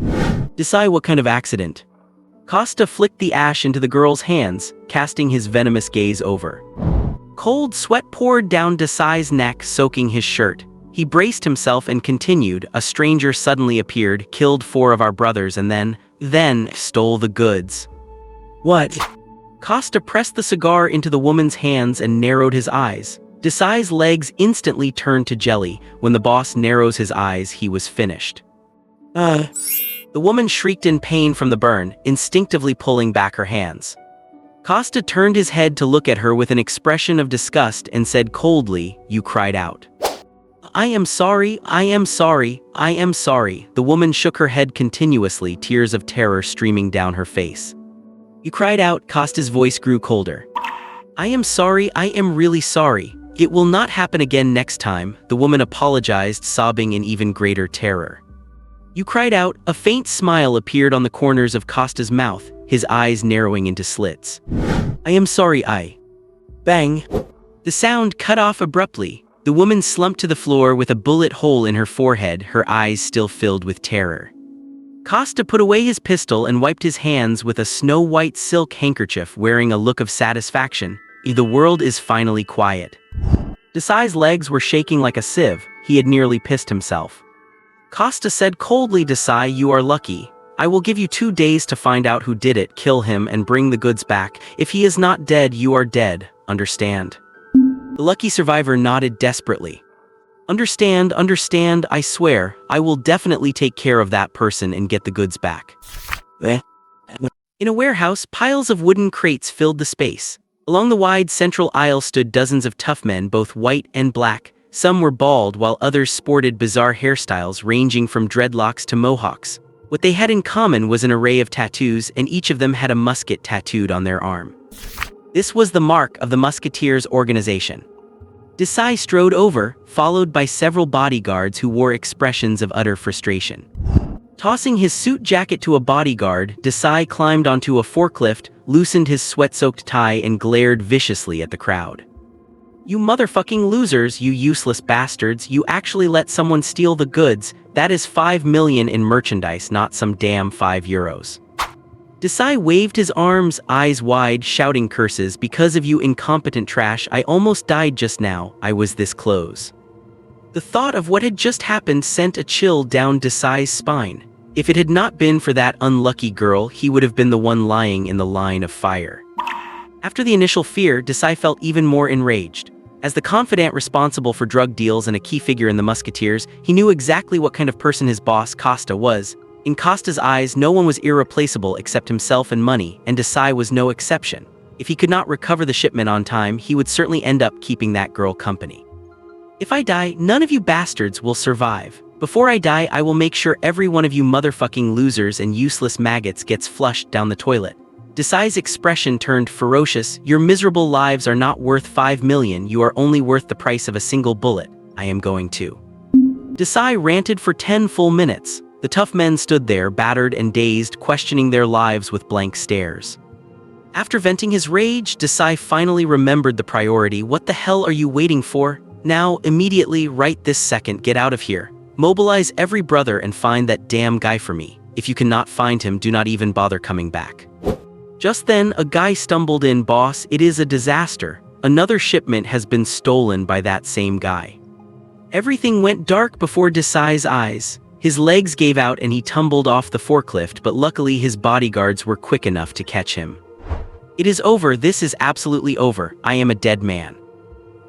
"Decide what kind of accident?" Costa flicked the ash into the girl's hands, casting his venomous gaze over. Cold sweat poured down Desai's neck, soaking his shirt. He braced himself and continued, "A stranger suddenly appeared, killed 4 of our brothers, and then stole the goods." "What?" Costa pressed the cigar into the woman's hands and narrowed his eyes. Desai's legs instantly turned to jelly. When the boss narrows his eyes, he was finished. The woman shrieked in pain from the burn, instinctively pulling back her hands. Costa turned his head to look at her with an expression of disgust and said coldly, "You cried out." "I am sorry, I am sorry, I am sorry." The woman shook her head continuously, tears of terror streaming down her face. "You cried out," Costa's voice grew colder. "I am sorry, I am really sorry. It will not happen again next time," the woman apologized, sobbing in even greater terror. "You cried out." A faint smile appeared on the corners of Costa's mouth, his eyes narrowing into slits. "I am sorry, I..." Bang! The sound cut off abruptly. The woman slumped to the floor with a bullet hole in her forehead, her eyes still filled with terror. Costa put away his pistol and wiped his hands with a snow-white silk handkerchief, wearing a look of satisfaction. The world is finally quiet. Desai's legs were shaking like a sieve. He had nearly pissed himself. Costa said coldly, "Desai, you are lucky. I will give you 2 days to find out who did it, kill him, and bring the goods back. If he is not dead, you are dead. Understand?" The lucky survivor nodded desperately. Understand, I swear, I will definitely take care of that person and get the goods back." In a warehouse, piles of wooden crates filled the space. Along the wide central aisle stood dozens of tough men, both white and black. Some were bald, while others sported bizarre hairstyles ranging from dreadlocks to mohawks. What they had in common was an array of tattoos, and each of them had a musket tattooed on their arm. This was the mark of the Musketeers organization. Desai strode over, followed by several bodyguards who wore expressions of utter frustration. Tossing his suit jacket to a bodyguard, Desai climbed onto a forklift, loosened his sweat-soaked tie, and glared viciously at the crowd. "You motherfucking losers, you useless bastards, you actually let someone steal the goods. That is 5 million in merchandise, not some damn 5 euros. Desai waved his arms, eyes wide, shouting curses. Because of you incompetent trash, I almost died just now. I was this close. The thought of what had just happened sent a chill down Desai's spine. If it had not been for that unlucky girl, he would have been the one lying in the line of fire. After the initial fear, Desai felt even more enraged. As the confidant responsible for drug deals and a key figure in the Musketeers, he knew exactly what kind of person his boss, Costa, was. In Costa's eyes, no one was irreplaceable except himself and money, and Desai was no exception. If he could not recover the shipment on time, he would certainly end up keeping that girl company. If I die, none of you bastards will survive. Before I die, I will make sure every one of you motherfucking losers and useless maggots gets flushed down the toilet. Desai's expression turned ferocious. Your miserable lives are not worth 5 million, you are only worth the price of a single bullet. I am going to. Desai ranted for 10 full minutes. The tough men stood there, battered and dazed, questioning their lives with blank stares. After venting his rage, Desai finally remembered the priority. What the hell are you waiting for? Now, immediately, right this second, get out of here. Mobilize every brother and find that damn guy for me. If you cannot find him, do not even bother coming back. Just then, a guy stumbled in. Boss, it is a disaster. Another shipment has been stolen by that same guy. Everything went dark before Desai's eyes. His legs gave out and he tumbled off the forklift, but luckily his bodyguards were quick enough to catch him. It is over, this is absolutely over. I am a dead man.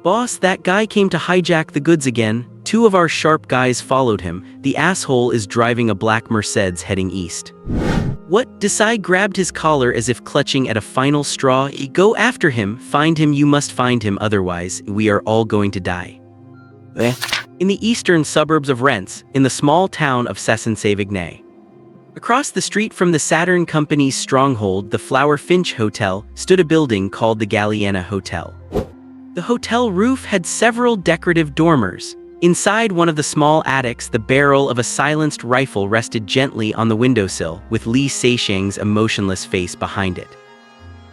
Boss, that guy came to hijack the goods again. 2 of our sharp guys followed him. The asshole is driving a black Mercedes heading east. What? Desai grabbed his collar as if clutching at a final straw. Go after him, find him, you must find him, otherwise, we are all going to die. In the eastern suburbs of Rennes, in the small town of Assassination. Across the street from the Saturn Company's stronghold, the Flower Finch Hotel, stood a building called the Galliena Hotel. The hotel roof had several decorative dormers. Inside one of the small attics, the barrel of a silenced rifle rested gently on the windowsill, with Li Seixing's emotionless face behind it.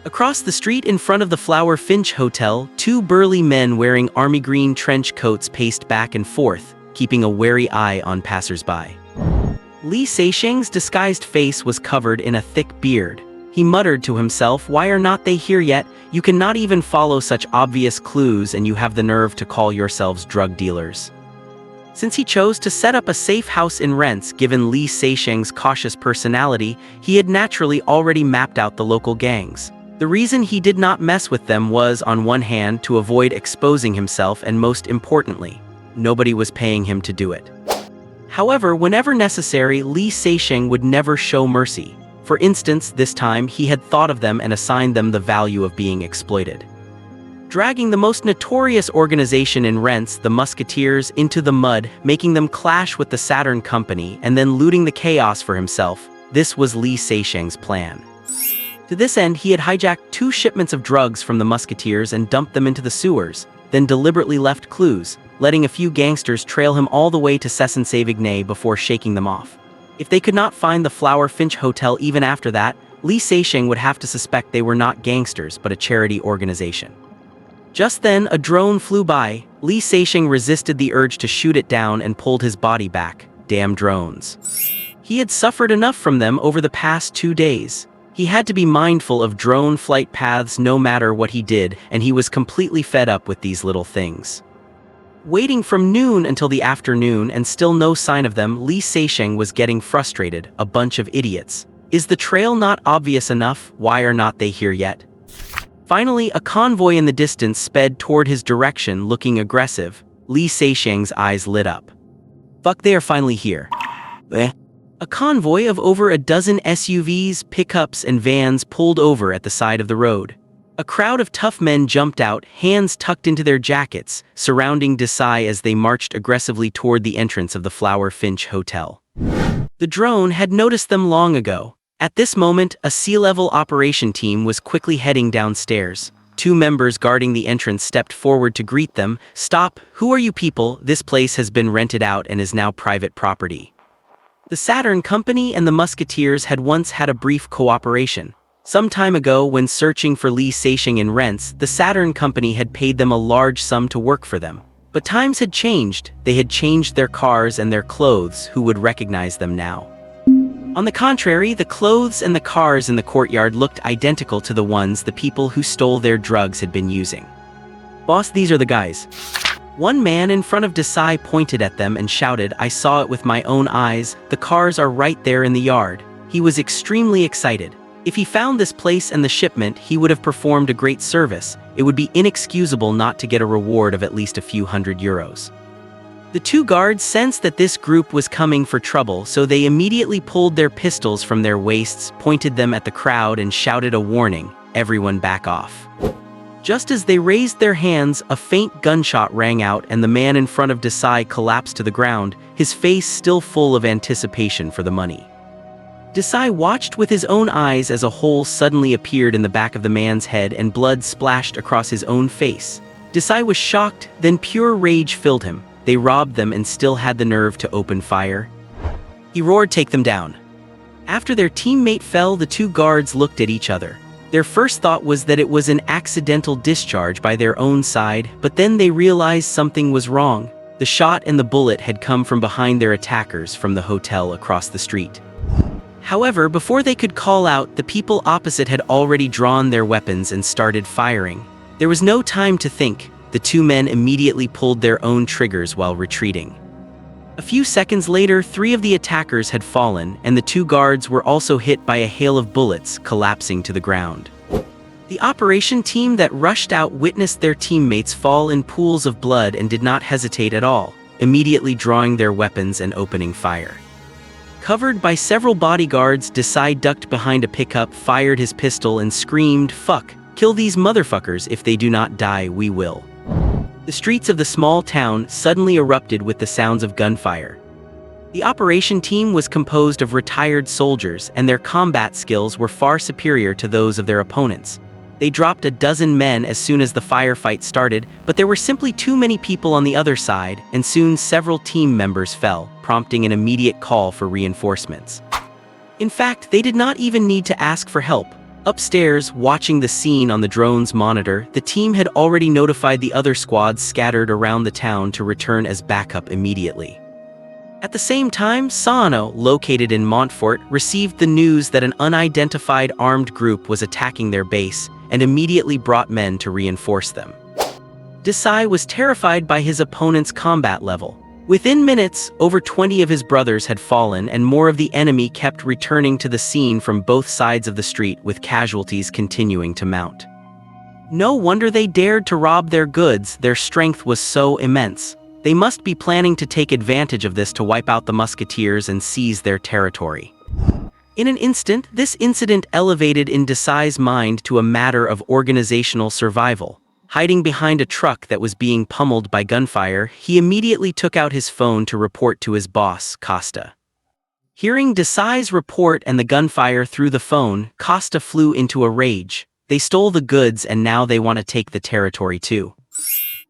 Across the street in front of the Flower Finch Hotel, 2 burly men wearing army green trench coats paced back and forth, keeping a wary eye on passers-by. Li Seixing's disguised face was covered in a thick beard. He muttered to himself, why are not they here yet? You cannot even follow such obvious clues and you have the nerve to call yourselves drug dealers. Since he chose to set up a safe house in Rennes, given Li Seixing's cautious personality, he had naturally already mapped out the local gangs. The reason he did not mess with them was, on one hand, to avoid exposing himself, and most importantly, nobody was paying him to do it. However, whenever necessary, Li Seixing would never show mercy. For instance, this time he had thought of them and assigned them the value of being exploited. Dragging the most notorious organization in Rennes, the Musketeers, into the mud, making them clash with the Saturn Company, and then looting the chaos for himself, this was Li Seixing's plan. To this end, he had hijacked 2 shipments of drugs from the Musketeers and dumped them into the sewers, then deliberately left clues, letting a few gangsters trail him all the way to Assassination before shaking them off. If they could not find the Flower Finch Hotel even after that, Li Seixing would have to suspect they were not gangsters but a charity organization. Just then, a drone flew by. Li Seixing resisted the urge to shoot it down and pulled his body back. Damn drones. He had suffered enough from them over the past 2 days. He had to be mindful of drone flight paths no matter what he did, and he was completely fed up with these little things. Waiting from noon until the afternoon and still no sign of them, Li Seixing was getting frustrated. A bunch of idiots. Is the trail not obvious enough? Why are not they here yet? Finally, a convoy in the distance sped toward his direction, looking aggressive. Li Seixing's eyes lit up. Fuck, they are finally here. A convoy of over a dozen SUVs, pickups, and vans pulled over at the side of the road. A crowd of tough men jumped out, hands tucked into their jackets, surrounding Desai as they marched aggressively toward the entrance of the Flower Finch Hotel. The drone had noticed them long ago. At this moment, a sea-level operation team was quickly heading downstairs. 2 members guarding the entrance stepped forward to greet them. Stop, who are you people? This place has been rented out and is now private property. The Saturn Company and the Musketeers had once had a brief cooperation. Some time ago, when searching for Li Seixing in Rennes, the Saturn Company had paid them a large sum to work for them. But times had changed. They had changed their cars and their clothes. Who would recognize them now? On the contrary, the clothes and the cars in the courtyard looked identical to the ones the people who stole their drugs had been using. "Boss, these are the guys." One man in front of Desai pointed at them and shouted, "I saw it with my own eyes. The cars are right there in the yard." He was extremely excited. If he found this place and the shipment, he would have performed a great service. It would be inexcusable not to get a reward of at least a few €100. The two guards sensed that this group was coming for trouble, so they immediately pulled their pistols from their waists, pointed them at the crowd, and shouted a warning, "Everyone back off." Just as they raised their hands, a faint gunshot rang out and the man in front of Desai collapsed to the ground, his face still full of anticipation for the money. Desai watched with his own eyes as a hole suddenly appeared in the back of the man's head and blood splashed across his own face. Desai was shocked, then pure rage filled him. They robbed them and still had the nerve to open fire. He roared, "Take them down." After their teammate fell, the two guards looked at each other. Their first thought was that it was an accidental discharge by their own side, but then they realized something was wrong. The shot and the bullet had come from behind their attackers from the hotel across the street. However, before they could call out, the people opposite had already drawn their weapons and started firing. There was no time to think. The two men immediately pulled their own triggers while retreating. A few seconds later, 3 of the attackers had fallen, and the 2 guards were also hit by a hail of bullets, collapsing to the ground. The operation team that rushed out witnessed their teammates fall in pools of blood and did not hesitate at all, immediately drawing their weapons and opening fire. Covered by several bodyguards, Desai ducked behind a pickup, fired his pistol, and screamed, "Fuck! Kill these motherfuckers. If they do not die, we will." The streets of the small town suddenly erupted with the sounds of gunfire. The operation team was composed of retired soldiers, and their combat skills were far superior to those of their opponents. They dropped a dozen men as soon as the firefight started, but there were simply too many people on the other side, and soon several team members fell, prompting an immediate call for reinforcements. In fact, they did not even need to ask for help. Upstairs, watching the scene on the drone's monitor, the team had already notified the other squads scattered around the town to return as backup immediately. At the same time, Sano, located in Montfort, received the news that an unidentified armed group was attacking their base, and immediately brought men to reinforce them. Desai was terrified by his opponent's combat level. Within minutes, over 20 of his brothers had fallen, and more of the enemy kept returning to the scene from both sides of the street, with casualties continuing to mount. No wonder they dared to rob their goods. Their strength was so immense. They must be planning to take advantage of this to wipe out the musketeers and seize their territory. In an instant, this incident elevated in Desai's mind to a matter of organizational survival. Hiding behind a truck that was being pummeled by gunfire, he immediately took out his phone to report to his boss, Costa. Hearing Desai's report and the gunfire through the phone, Costa flew into a rage. They stole the goods and now they want to take the territory too.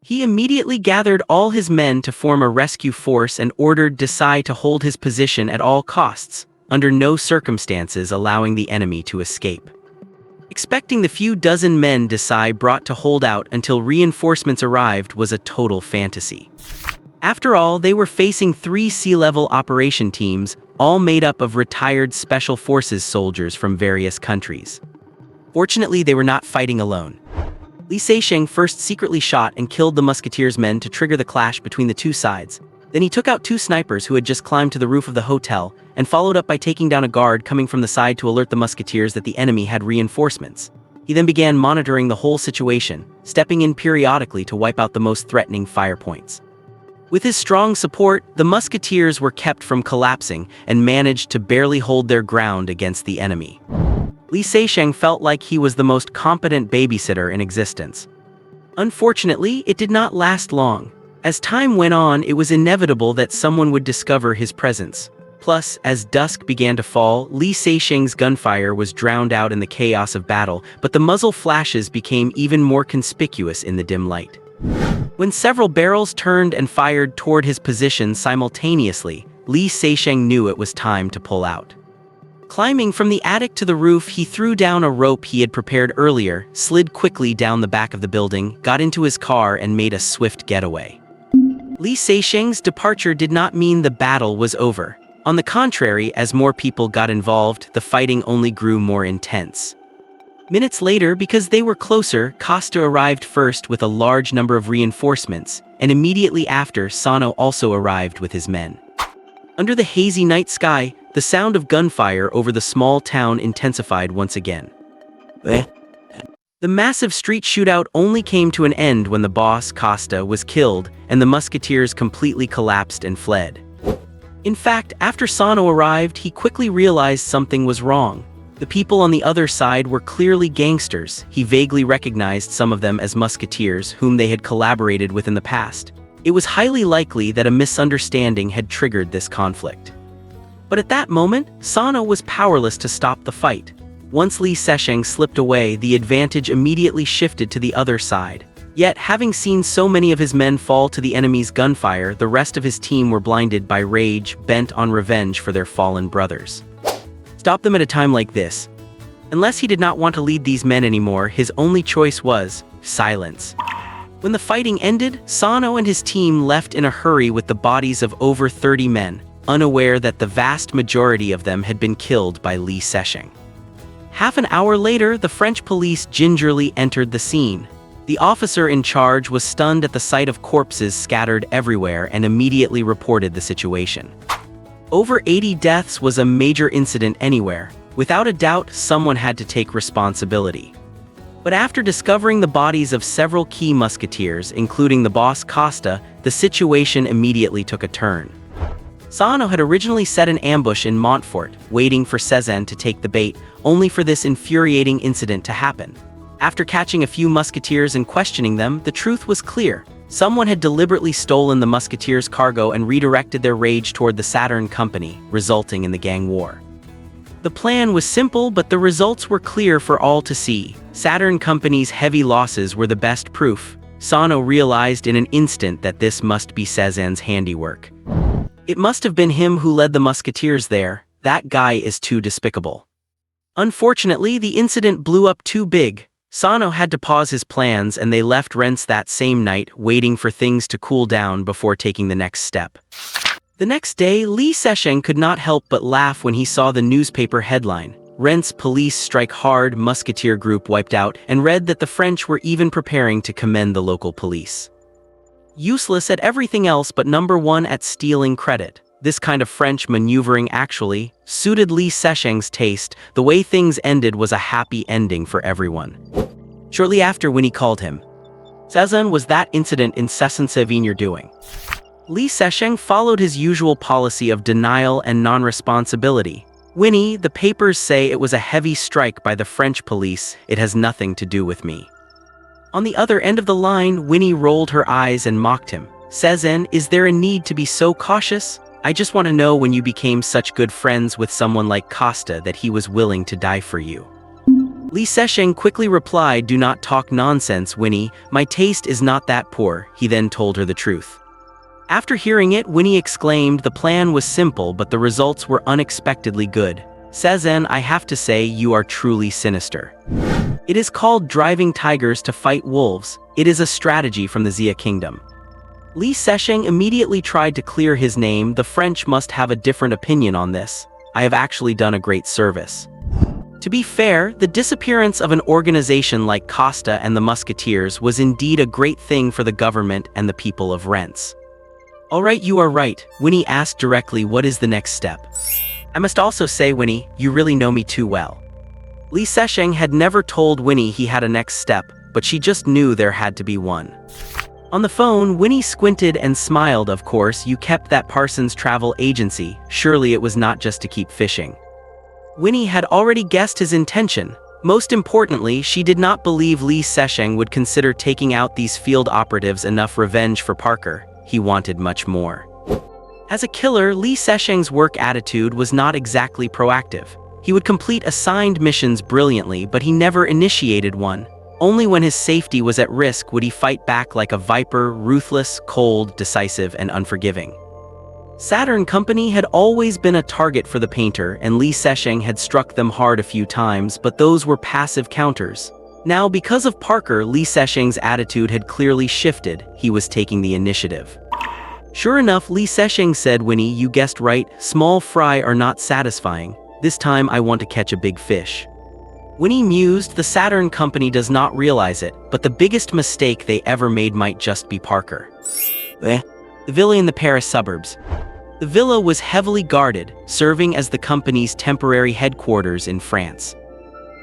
He immediately gathered all his men to form a rescue force and ordered Desai to hold his position at all costs, under no circumstances allowing the enemy to escape. Expecting the few dozen men Desai brought to hold out until reinforcements arrived was a total fantasy. After all, they were facing 3 sea-level operation teams, all made up of retired Special Forces soldiers from various countries. Fortunately, they were not fighting alone. Li Seixing first secretly shot and killed the musketeers' men to trigger the clash between the two sides. Then he took out 2 snipers who had just climbed to the roof of the hotel, and followed up by taking down a guard coming from the side to alert the musketeers that the enemy had reinforcements. He then began monitoring the whole situation, stepping in periodically to wipe out the most threatening fire points. With his strong support, the musketeers were kept from collapsing and managed to barely hold their ground against the enemy. Li Seixing felt like he was the most competent babysitter in existence. Unfortunately, it did not last long. As time went on, it was inevitable that someone would discover his presence. Plus, as dusk began to fall, Li Seixing's gunfire was drowned out in the chaos of battle, but the muzzle flashes became even more conspicuous in the dim light. When several barrels turned and fired toward his position simultaneously, Li Seixing knew it was time to pull out. Climbing from the attic to the roof, he threw down a rope he had prepared earlier, slid quickly down the back of the building, got into his car, and made a swift getaway. Li Seixing's departure did not mean the battle was over. On the contrary, as more people got involved, the fighting only grew more intense. Minutes later, because they were closer, Costa arrived first with a large number of reinforcements, and immediately after, Sano also arrived with his men. Under the hazy night sky, the sound of gunfire over the small town intensified once again. The massive street shootout only came to an end when the boss, Costa, was killed, and the musketeers completely collapsed and fled. In fact, after Sano arrived, he quickly realized something was wrong. The people on the other side were clearly gangsters. He vaguely recognized some of them as musketeers whom they had collaborated with in the past. It was highly likely that a misunderstanding had triggered this conflict. But at that moment, Sano was powerless to stop the fight. Once Li Seixing slipped away, the advantage immediately shifted to the other side. Yet, having seen so many of his men fall to the enemy's gunfire, the rest of his team were blinded by rage, bent on revenge for their fallen brothers. Stop them at a time like this. Unless he did not want to lead these men anymore, his only choice was silence. When the fighting ended, Sano and his team left in a hurry with the bodies of over 30 men, unaware that the vast majority of them had been killed by Li Seixing. Half an hour later, the French police gingerly entered the scene. The officer in charge was stunned at the sight of corpses scattered everywhere and immediately reported the situation. Over 80 deaths was a major incident anywhere. Without a doubt, someone had to take responsibility. But after discovering the bodies of several key musketeers, including the boss Costa, the situation immediately took a turn. Sano had originally set an ambush in Montfort, waiting for Cezanne to take the bait, only for this infuriating incident to happen. After catching a few musketeers and questioning them, the truth was clear. Someone had deliberately stolen the musketeers' cargo and redirected their rage toward the Saturn Company, resulting in the gang war. The plan was simple, but the results were clear for all to see. Saturn Company's heavy losses were the best proof. Sano realized in an instant that this must be Cezanne's handiwork. It must have been him who led the musketeers there. That guy is too despicable. Unfortunately, the incident blew up too big. Sano had to pause his plans and they left Rennes that same night, waiting for things to cool down before taking the next step. The next day, Li Seixing could not help but laugh when he saw the newspaper headline, "Rennes Police Strike Hard, Musketeer Group Wiped Out," and read that the French were even preparing to commend the local police. Useless at everything else but number one at stealing credit. This kind of French maneuvering actually suited Li Seixing's taste. The way things ended was a happy ending for everyone. Shortly after, Winnie called him. "Cezanne, was that incident in assassination you're doing?" Li Seixing followed his usual policy of denial and non-responsibility. "Winnie, the papers say it was a heavy strike by the French police. It has nothing to do with me." On the other end of the line, Winnie rolled her eyes and mocked him. "Cezanne, is there a need to be so cautious? I just want to know when you became such good friends with someone like Costa that he was willing to die for you." Li Seixing quickly replied, "Do not talk nonsense, Winnie. My taste is not that poor." He then told her the truth. After hearing it, Winnie exclaimed, "The plan was simple, but the results were unexpectedly good. Cezanne, I have to say, you are truly sinister. It is called driving tigers to fight wolves. It is a strategy from the Xia Kingdom." Li Seixing immediately tried to clear his name. "The French must have a different opinion on this. I have actually done a great service." To be fair, the disappearance of an organization like Costa and the Musketeers was indeed a great thing for the government and the people of Rennes. "All right, you are right," Winnie asked directly, "what is the next step?" "I must also say, Winnie, you really know me too well." Li Seixing had never told Winnie he had a next step, but she just knew there had to be one. On the phone, Winnie squinted and smiled. "Of course, you kept that Parsons travel agency. Surely it was not just to keep fishing." Winnie had already guessed his intention. Most importantly, she did not believe Li Seixing would consider taking out these field operatives enough revenge for Parker. He wanted much more. As a killer, Li Seixing's work attitude was not exactly proactive. He would complete assigned missions brilliantly, but he never initiated one. Only when his safety was at risk would he fight back like a viper, ruthless, cold, decisive, and unforgiving. Saturn Company had always been a target for the painter, and Li Seixing had struck them hard a few times, but those were passive counters. Now, because of Parker, Li Seixing's attitude had clearly shifted. He was taking the initiative. Sure enough, Li Sesheng said, Winnie, you guessed right, small fry are not satisfying. This time I want to catch a big fish. Winnie mused, the Saturn company does not realize it, but the biggest mistake they ever made might just be Parker. The villa in the Paris suburbs. The villa was heavily guarded, serving as the company's temporary headquarters in France.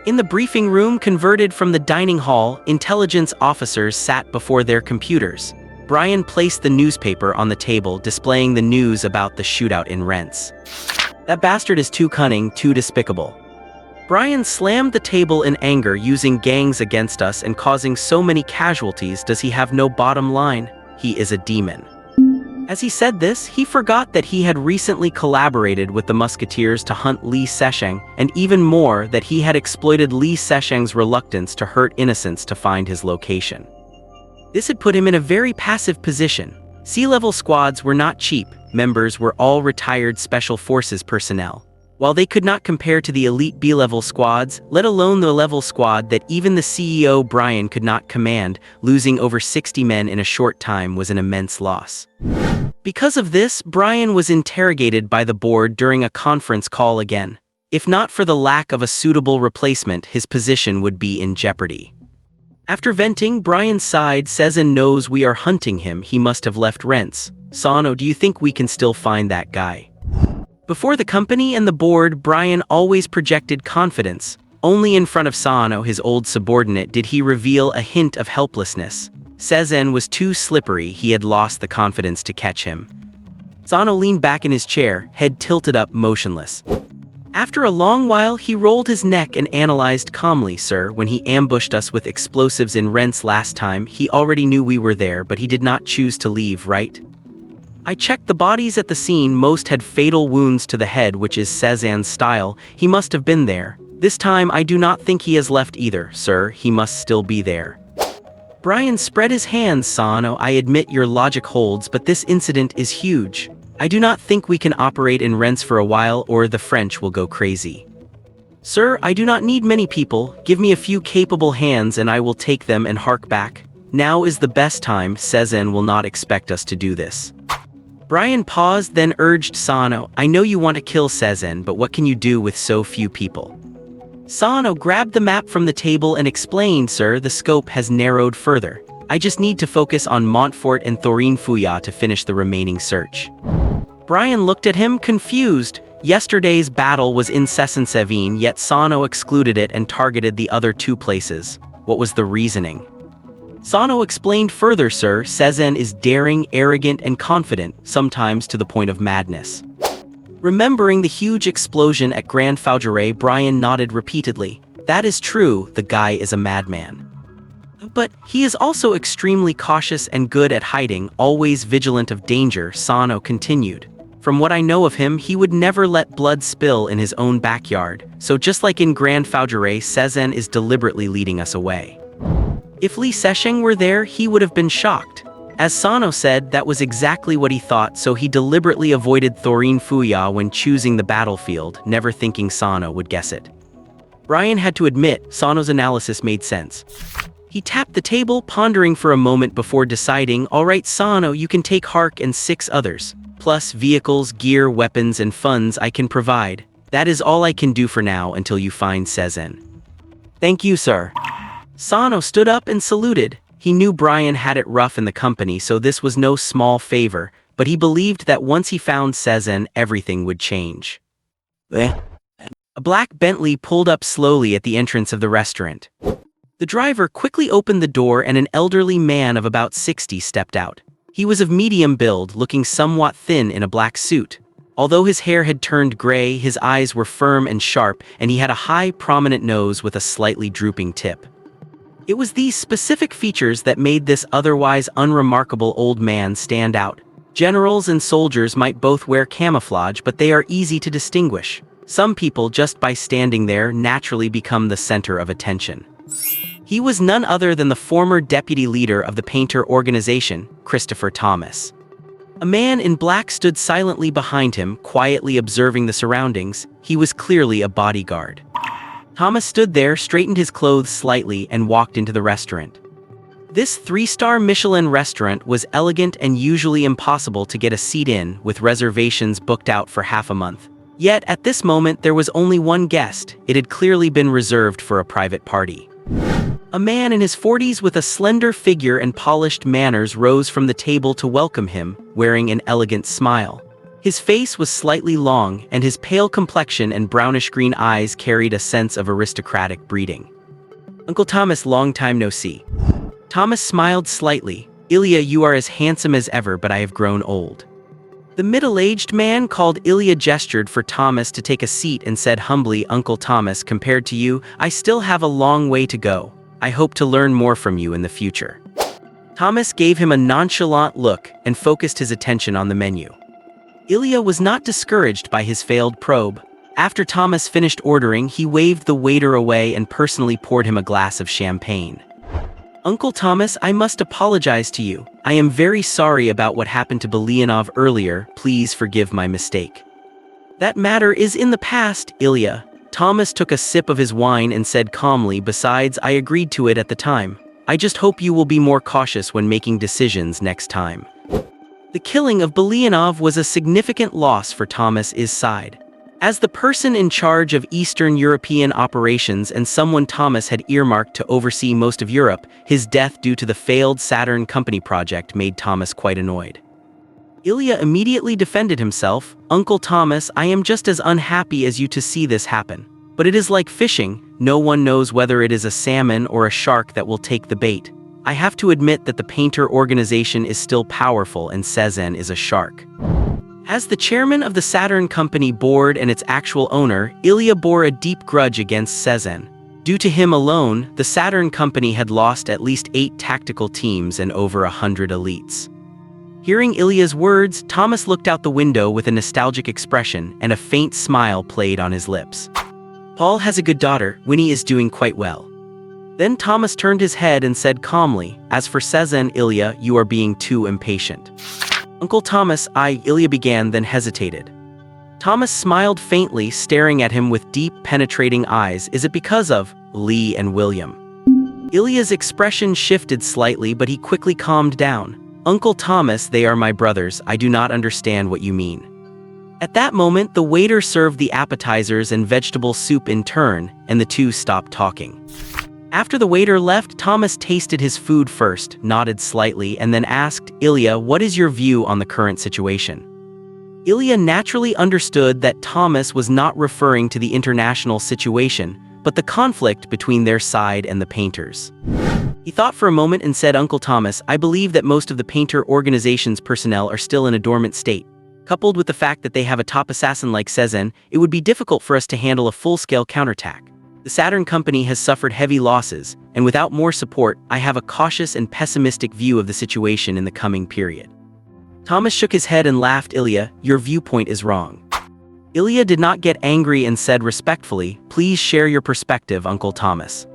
In the briefing room converted from the dining hall, intelligence officers sat before their computers. Brian placed the newspaper on the table, displaying the news about the shootout in Rennes. That bastard is too cunning, too despicable. Brian slammed the table in anger, using gangs against us and causing so many casualties. Does he have no bottom line? He is a demon. As he said this, he forgot that he had recently collaborated with the Musketeers to hunt Li Sesheng, and even more, that he had exploited Li Sesheng's reluctance to hurt innocents to find his location. This had put him in a very passive position. Sea-level squads were not cheap. Members were all retired Special Forces personnel. While they could not compare to the elite B-level squads, let alone the level squad that even the CEO Brian could not command, losing over 60 men in a short time was an immense loss. Because of this, Brian was interrogated by the board during a conference call again. If not for the lack of a suitable replacement, his position would be in jeopardy. After venting, Brian sighed. Cezanne knows we are hunting him. He must have left Rennes. Sano, do you think we can still find that guy? Before the company and the board, Brian always projected confidence. Only in front of Sano, his old subordinate, did he reveal a hint of helplessness. Cezanne was too slippery. He had lost the confidence to catch him. Sano leaned back in his chair, head tilted up, motionless. After a long while, he rolled his neck and analyzed calmly. Sir, when he ambushed us with explosives in Rennes last time, he already knew we were there, but he did not choose to leave, right? I checked the bodies at the scene. Most had fatal wounds to the head, which is Cezanne's style. He must have been there. This time, I do not think he has left either, sir. He must still be there. Brian spread his hands. Sano, I admit your logic holds, but this incident is huge. I do not think we can operate in Rennes for a while, or the French will go crazy. Sir, I do not need many people. Give me a few capable hands and I will take them and hark back. Now is the best time. Cezanne will not expect us to do this. Brian paused, then urged Sano, I know you want to kill Cezanne, but what can you do with so few people? Sano grabbed the map from the table and explained, Sir, the scope has narrowed further. I just need to focus on Montfort and Thorin Fouillard to finish the remaining search. Brian looked at him, confused. Yesterday's battle was in Cesson-Sévigné, yet Sano excluded it and targeted the other two places. What was the reasoning? Sano explained further, Sir, Cezanne is daring, arrogant, and confident, sometimes to the point of madness. Remembering the huge explosion at Grand Fougeray, Brian nodded repeatedly. That is true, the guy is a madman. But he is also extremely cautious and good at hiding, always vigilant of danger, Sano continued. From what I know of him, he would never let blood spill in his own backyard, so just like in Grand Fougeray, Cezanne is deliberately leading us away. If Li Sesheng were there, he would have been shocked. As Sano said, that was exactly what he thought, so he deliberately avoided Thorin Fouillard when choosing the battlefield, never thinking Sano would guess it. Brian had to admit, Sano's analysis made sense. He tapped the table, pondering for a moment before deciding, all right, Sano, you can take Hark and 6 others, plus vehicles, gear, weapons, and funds I can provide. That is all I can do for now until you find Cezanne. Thank you, sir. Sano stood up and saluted. He knew Brian had it rough in the company, so this was no small favor, but he believed that once he found Cezanne, everything would change. A black Bentley pulled up slowly at the entrance of the restaurant. The driver quickly opened the door and an elderly man of about 60 stepped out. He was of medium build, looking somewhat thin in a black suit. Although his hair had turned gray, his eyes were firm and sharp, and he had a high, prominent nose with a slightly drooping tip. It was these specific features that made this otherwise unremarkable old man stand out. Generals and soldiers might both wear camouflage, but they are easy to distinguish. Some people, just by standing there, naturally become the center of attention. He was none other than the former deputy leader of the painter organization, Christopher Thomas. A man in black stood silently behind him, quietly observing the surroundings. He was clearly a bodyguard. Thomas stood there, straightened his clothes slightly, and walked into the restaurant. This three-star Michelin restaurant was elegant and usually impossible to get a seat in, with reservations booked out for half a month. Yet, at this moment, there was only one guest. It had clearly been reserved for a private party. A man in his 40s with a slender figure and polished manners rose from the table to welcome him, wearing an elegant smile. His face was slightly long, and his pale complexion and brownish-green eyes carried a sense of aristocratic breeding. "Uncle Thomas, long time no see." Thomas smiled slightly. "Ilya, you are as handsome as ever, but I have grown old." The middle-aged man called Ilya gestured for Thomas to take a seat and said humbly, "Uncle Thomas, compared to you, I still have a long way to go. I hope to learn more from you in the future." Thomas gave him a nonchalant look and focused his attention on the menu. Ilya was not discouraged by his failed probe. After Thomas finished ordering, he waved the waiter away and personally poured him a glass of champagne. "Uncle Thomas, I must apologize to you. I am very sorry about what happened to Belianov earlier. Please forgive my mistake." "That matter is in the past, Ilya." Thomas took a sip of his wine and said calmly, "Besides, I agreed to it at the time. I just hope you will be more cautious when making decisions next time." The killing of Belianov was a significant loss for Thomas's side. As the person in charge of Eastern European operations and someone Thomas had earmarked to oversee most of Europe, his death due to the failed Saturn Company project made Thomas quite annoyed. Ilya immediately defended himself. "Uncle Thomas, I am just as unhappy as you to see this happen. But it is like fishing. No one knows whether it is a salmon or a shark that will take the bait. I have to admit that the painter organization is still powerful and Cezanne is a shark." As the chairman of the Saturn Company board and its actual owner, Ilya bore a deep grudge against Cezanne. Due to him alone, the Saturn Company had lost at least 8 tactical teams and over 100 elites. Hearing Ilya's words, Thomas looked out the window with a nostalgic expression, and a faint smile played on his lips. "Paul has a good daughter. Winnie is doing quite well." Then Thomas turned his head and said calmly, "As for Cezanne, Ilya, you are being too impatient." "Uncle Thomas, Ilya began, then hesitated. Thomas smiled faintly, staring at him with deep, penetrating eyes. "Is it because of Lee and William?" Ilya's expression shifted slightly, but he quickly calmed down. "Uncle Thomas, they are my brothers. I do not understand what you mean." At that moment, the waiter served the appetizers and vegetable soup in turn, and the two stopped talking. After the waiter left, Thomas tasted his food first, nodded slightly, and then asked, "Ilya, what is your view on the current situation?" Ilya naturally understood that Thomas was not referring to the international situation, but the conflict between their side and the painters. He thought for a moment and said, "Uncle Thomas, I believe that most of the painter organization's personnel are still in a dormant state. Coupled with the fact that they have a top assassin like Cezanne, it would be difficult for us to handle a full-scale counterattack. The Saturn Company has suffered heavy losses, and without more support, I have a cautious and pessimistic view of the situation in the coming period." Thomas shook his head and laughed. "Ilya, your viewpoint is wrong." Ilya did not get angry and said respectfully, "Please share your perspective, Uncle Thomas."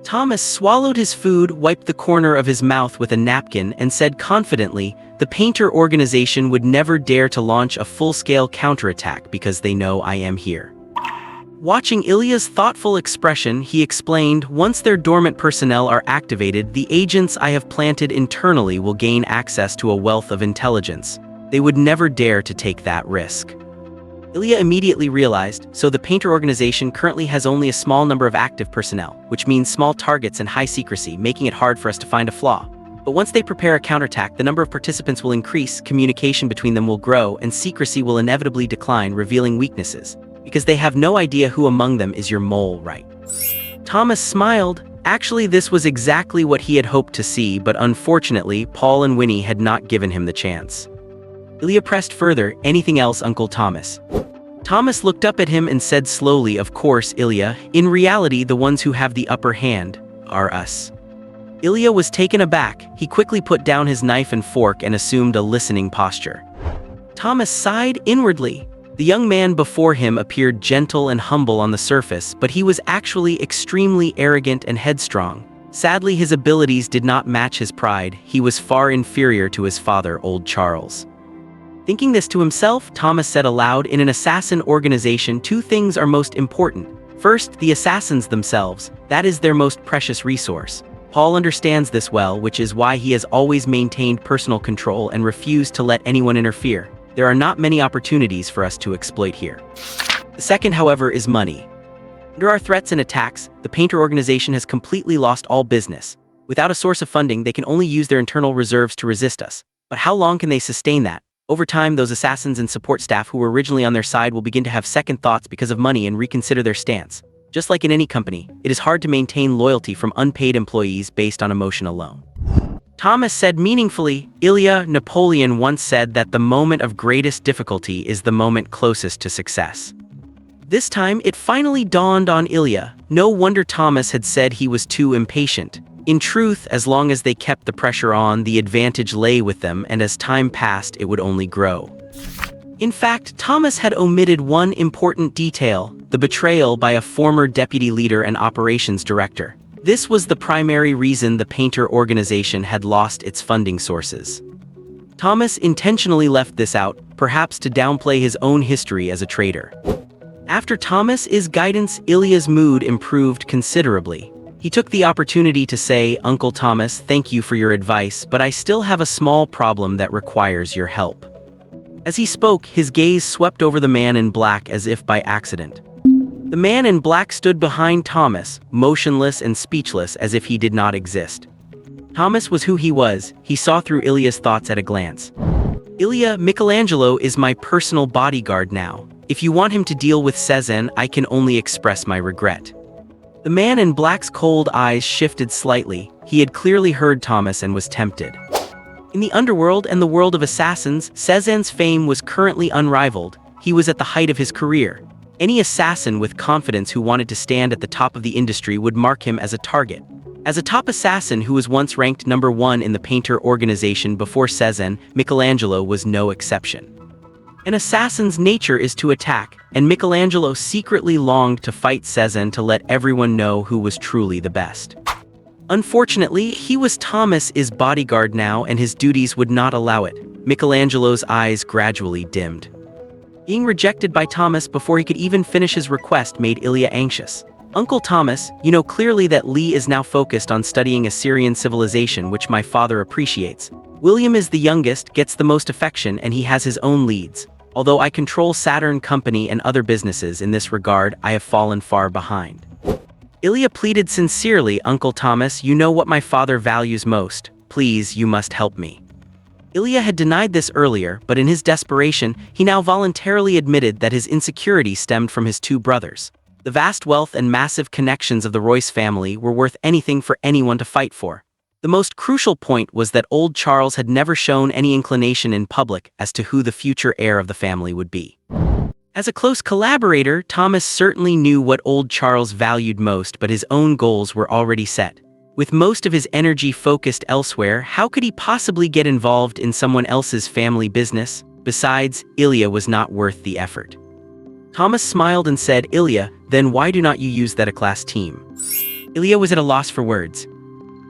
Thomas swallowed his food, wiped the corner of his mouth with a napkin, and said confidently, "The painter organization would never dare to launch a full-scale counterattack because they know I am here." Watching Ilya's thoughtful expression, he explained, "Once their dormant personnel are activated, the agents I have planted internally will gain access to a wealth of intelligence. They would never dare to take that risk." Ilya immediately realized, so the painter organization currently has only a small number of active personnel, which means small targets and high secrecy, making it hard for us to find a flaw. But once they prepare a counterattack, the number of participants will increase, communication between them will grow, and secrecy will inevitably decline, revealing weaknesses. Because they have no idea who among them is your mole, right? Thomas smiled. Actually, this was exactly what he had hoped to see, but unfortunately, Paul and Winnie had not given him the chance. Ilya pressed further, "Anything else, Uncle Thomas?" Thomas looked up at him and said slowly, "Of course, Ilya. In reality, the ones who have the upper hand are us." Ilya was taken aback. He quickly put down his knife and fork and assumed a listening posture. Thomas sighed inwardly. The young man before him appeared gentle and humble on the surface, but he was actually extremely arrogant and headstrong. Sadly, his abilities did not match his pride. He was far inferior to his father, old Charles. Thinking this to himself, Thomas said aloud, "In an assassin organization, 2 things are most important. First, the assassins themselves. That is their most precious resource. Paul understands this well, which is why he has always maintained personal control and refused to let anyone interfere. There are not many opportunities for us to exploit here. The second, however, is money. Under our threats and attacks, the Painter organization has completely lost all business. Without a source of funding, they can only use their internal reserves to resist us. But how long can they sustain that? Over time, those assassins and support staff who were originally on their side will begin to have second thoughts because of money and reconsider their stance. Just like in any company, it is hard to maintain loyalty from unpaid employees based on emotion alone. Thomas said meaningfully, Ilya Napoleon once said that the moment of greatest difficulty is the moment closest to success. This time, it finally dawned on Ilya. No wonder Thomas had said he was too impatient. In truth, as long as they kept the pressure on, the advantage lay with them, and as time passed, it would only grow. In fact, Thomas had omitted one important detail: the betrayal by a former deputy leader and operations director. This was the primary reason the Painter organization had lost its funding sources. Thomas intentionally left this out, perhaps to downplay his own history as a traitor. After Thomas's guidance, Ilya's mood improved considerably. He took the opportunity to say, "Uncle Thomas, thank you for your advice, but I still have a small problem that requires your help." As he spoke, his gaze swept over the man in black as if by accident. The man in black stood behind Thomas, motionless and speechless as if he did not exist. Thomas was who he was. He saw through Ilya's thoughts at a glance. "Ilya, Michelangelo is my personal bodyguard now. If you want him to deal with Cezanne, I can only express my regret." The man in black's cold eyes shifted slightly. He had clearly heard Thomas and was tempted. In the underworld and the world of assassins, Cezanne's fame was currently unrivaled. He was at the height of his career. Any assassin with confidence who wanted to stand at the top of the industry would mark him as a target. As a top assassin who was once ranked #1 in the Painter organization before Cezanne, Michelangelo was no exception. An assassin's nature is to attack, and Michelangelo secretly longed to fight Cezanne to let everyone know who was truly the best. Unfortunately, he was Thomas's bodyguard now, and his duties would not allow it. Michelangelo's eyes gradually dimmed. Being rejected by Thomas before he could even finish his request made Ilya anxious. "Uncle Thomas, you know clearly that Lee is now focused on studying Assyrian civilization, which my father appreciates. William is the youngest, gets the most affection, and he has his own leads. Although I control Saturn Company and other businesses in this regard, I have fallen far behind." Ilya pleaded sincerely, "Uncle Thomas, you know what my father values most. Please, you must help me." Ilya had denied this earlier, but in his desperation, he now voluntarily admitted that his insecurity stemmed from his two brothers. The vast wealth and massive connections of the Royce family were worth anything for anyone to fight for. The most crucial point was that old Charles had never shown any inclination in public as to who the future heir of the family would be. As a close collaborator, Thomas certainly knew what old Charles valued most, but his own goals were already set. With most of his energy focused elsewhere, how could he possibly get involved in someone else's family business? Besides, Ilya was not worth the effort. Thomas smiled and said, "Ilya, then why do not you use that A-class team?" Ilya was at a loss for words.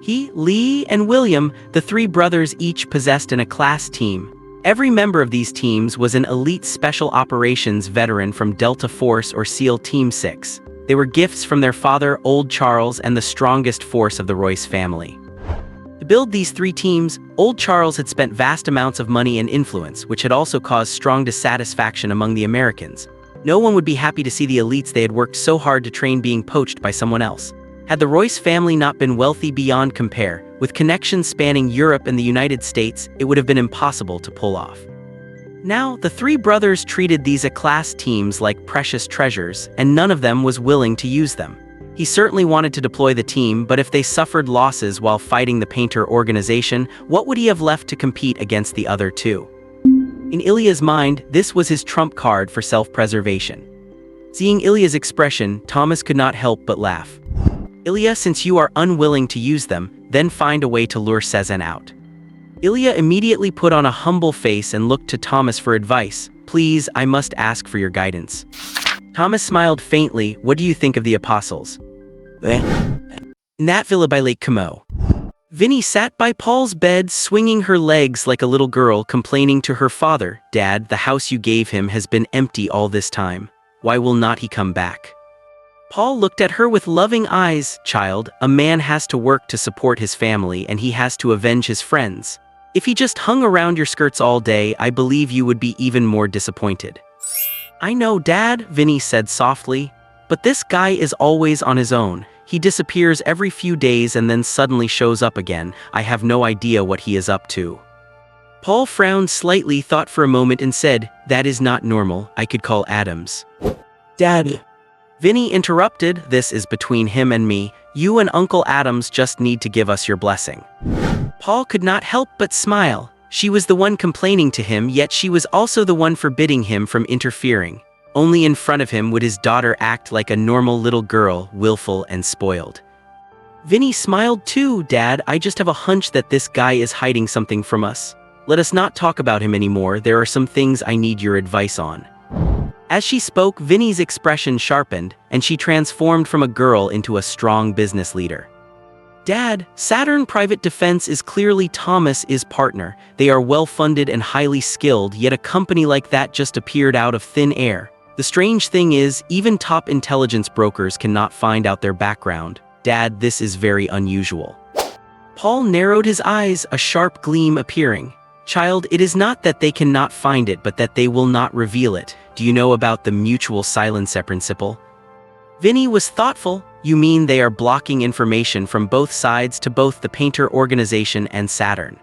He, Lee, and William, the three brothers, each possessed an A-class team. Every member of these teams was an elite special operations veteran from Delta Force or SEAL Team 6. They were gifts from their father, Old Charles, and the strongest force of the Royce family. To build these three teams, Old Charles had spent vast amounts of money and influence, which had also caused strong dissatisfaction among the Americans. No one would be happy to see the elites they had worked so hard to train being poached by someone else. Had the Royce family not been wealthy beyond compare, with connections spanning Europe and the United States, it would have been impossible to pull off. Now, the three brothers treated these A-class teams like precious treasures, and none of them was willing to use them. He certainly wanted to deploy the team, but if they suffered losses while fighting the Painter organization, what would he have left to compete against the other two? In Ilya's mind, this was his trump card for self-preservation. Seeing Ilya's expression, Thomas could not help but laugh. "Ilya, since you are unwilling to use them, then find a way to lure Cezanne out." Ilya immediately put on a humble face and looked to Thomas for advice. "Please, I must ask for your guidance." Thomas smiled faintly. "What do you think of the apostles?" In that villa by Lake Como. Vinny sat by Paul's bed, swinging her legs like a little girl, complaining to her father, "Dad, the house you gave him has been empty all this time. Why will not he come back?" Paul looked at her with loving eyes. Child, a man has to work to support his family and he has to avenge his friends. If he just hung around your skirts all day, I believe you would be even more disappointed. I know, Dad, Vinny said softly, but this guy is always on his own. He disappears every few days and then suddenly shows up again. I have no idea what he is up to. Paul frowned slightly, thought for a moment and said, that is not normal. I could call Adams. Dad. Vinny interrupted, this is between him and me. You and Uncle Adams just need to give us your blessing. Paul could not help but smile. She was the one complaining to him, yet she was also the one forbidding him from interfering. Only in front of him would his daughter act like a normal little girl, willful and spoiled. Vinny smiled too. Dad, I just have a hunch that this guy is hiding something from us. Let us not talk about him anymore. There are some things I need your advice on. As she spoke, Vinny's expression sharpened, and she transformed from a girl into a strong business leader. Dad, Saturn Private Defense is clearly Thomas's partner. They are well-funded and highly skilled, yet a company like that just appeared out of thin air. The strange thing is, even top intelligence brokers cannot find out their background. Dad, this is very unusual. Paul narrowed his eyes, a sharp gleam appearing. Child, it is not that they cannot find it, but that they will not reveal it. Do you know about the mutual silence principle? Vinny was thoughtful. You mean they are blocking information from both sides to both the painter organization and Saturn?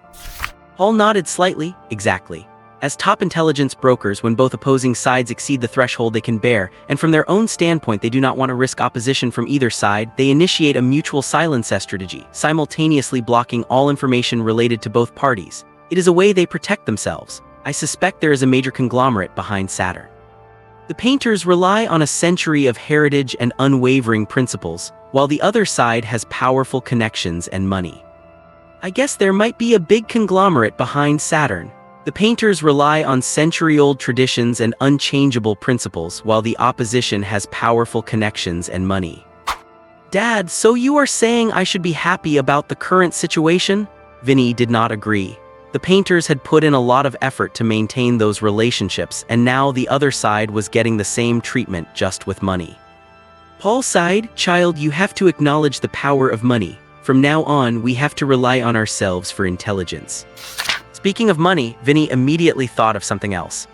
Paul nodded slightly. Exactly. As top intelligence brokers, when both opposing sides exceed the threshold they can bear, and from their own standpoint they do not want to risk opposition from either side, they initiate a mutual silence strategy, simultaneously blocking all information related to both parties. It is a way they protect themselves. I suspect there is a major conglomerate behind Saturn. The painters rely on a century of heritage and unwavering principles, while the other side has powerful connections and money. I guess there might be a big conglomerate behind Saturn. The painters rely on century-old traditions and unchangeable principles, while the opposition has powerful connections and money. Dad, so you are saying I should be happy about the current situation? Vinny did not agree. The painters had put in a lot of effort to maintain those relationships, and now the other side was getting the same treatment, just with money. Paul sighed. Child, you have to acknowledge the power of money. From now on, we have to rely on ourselves for intelligence. Speaking of money, Vinny immediately thought of something else.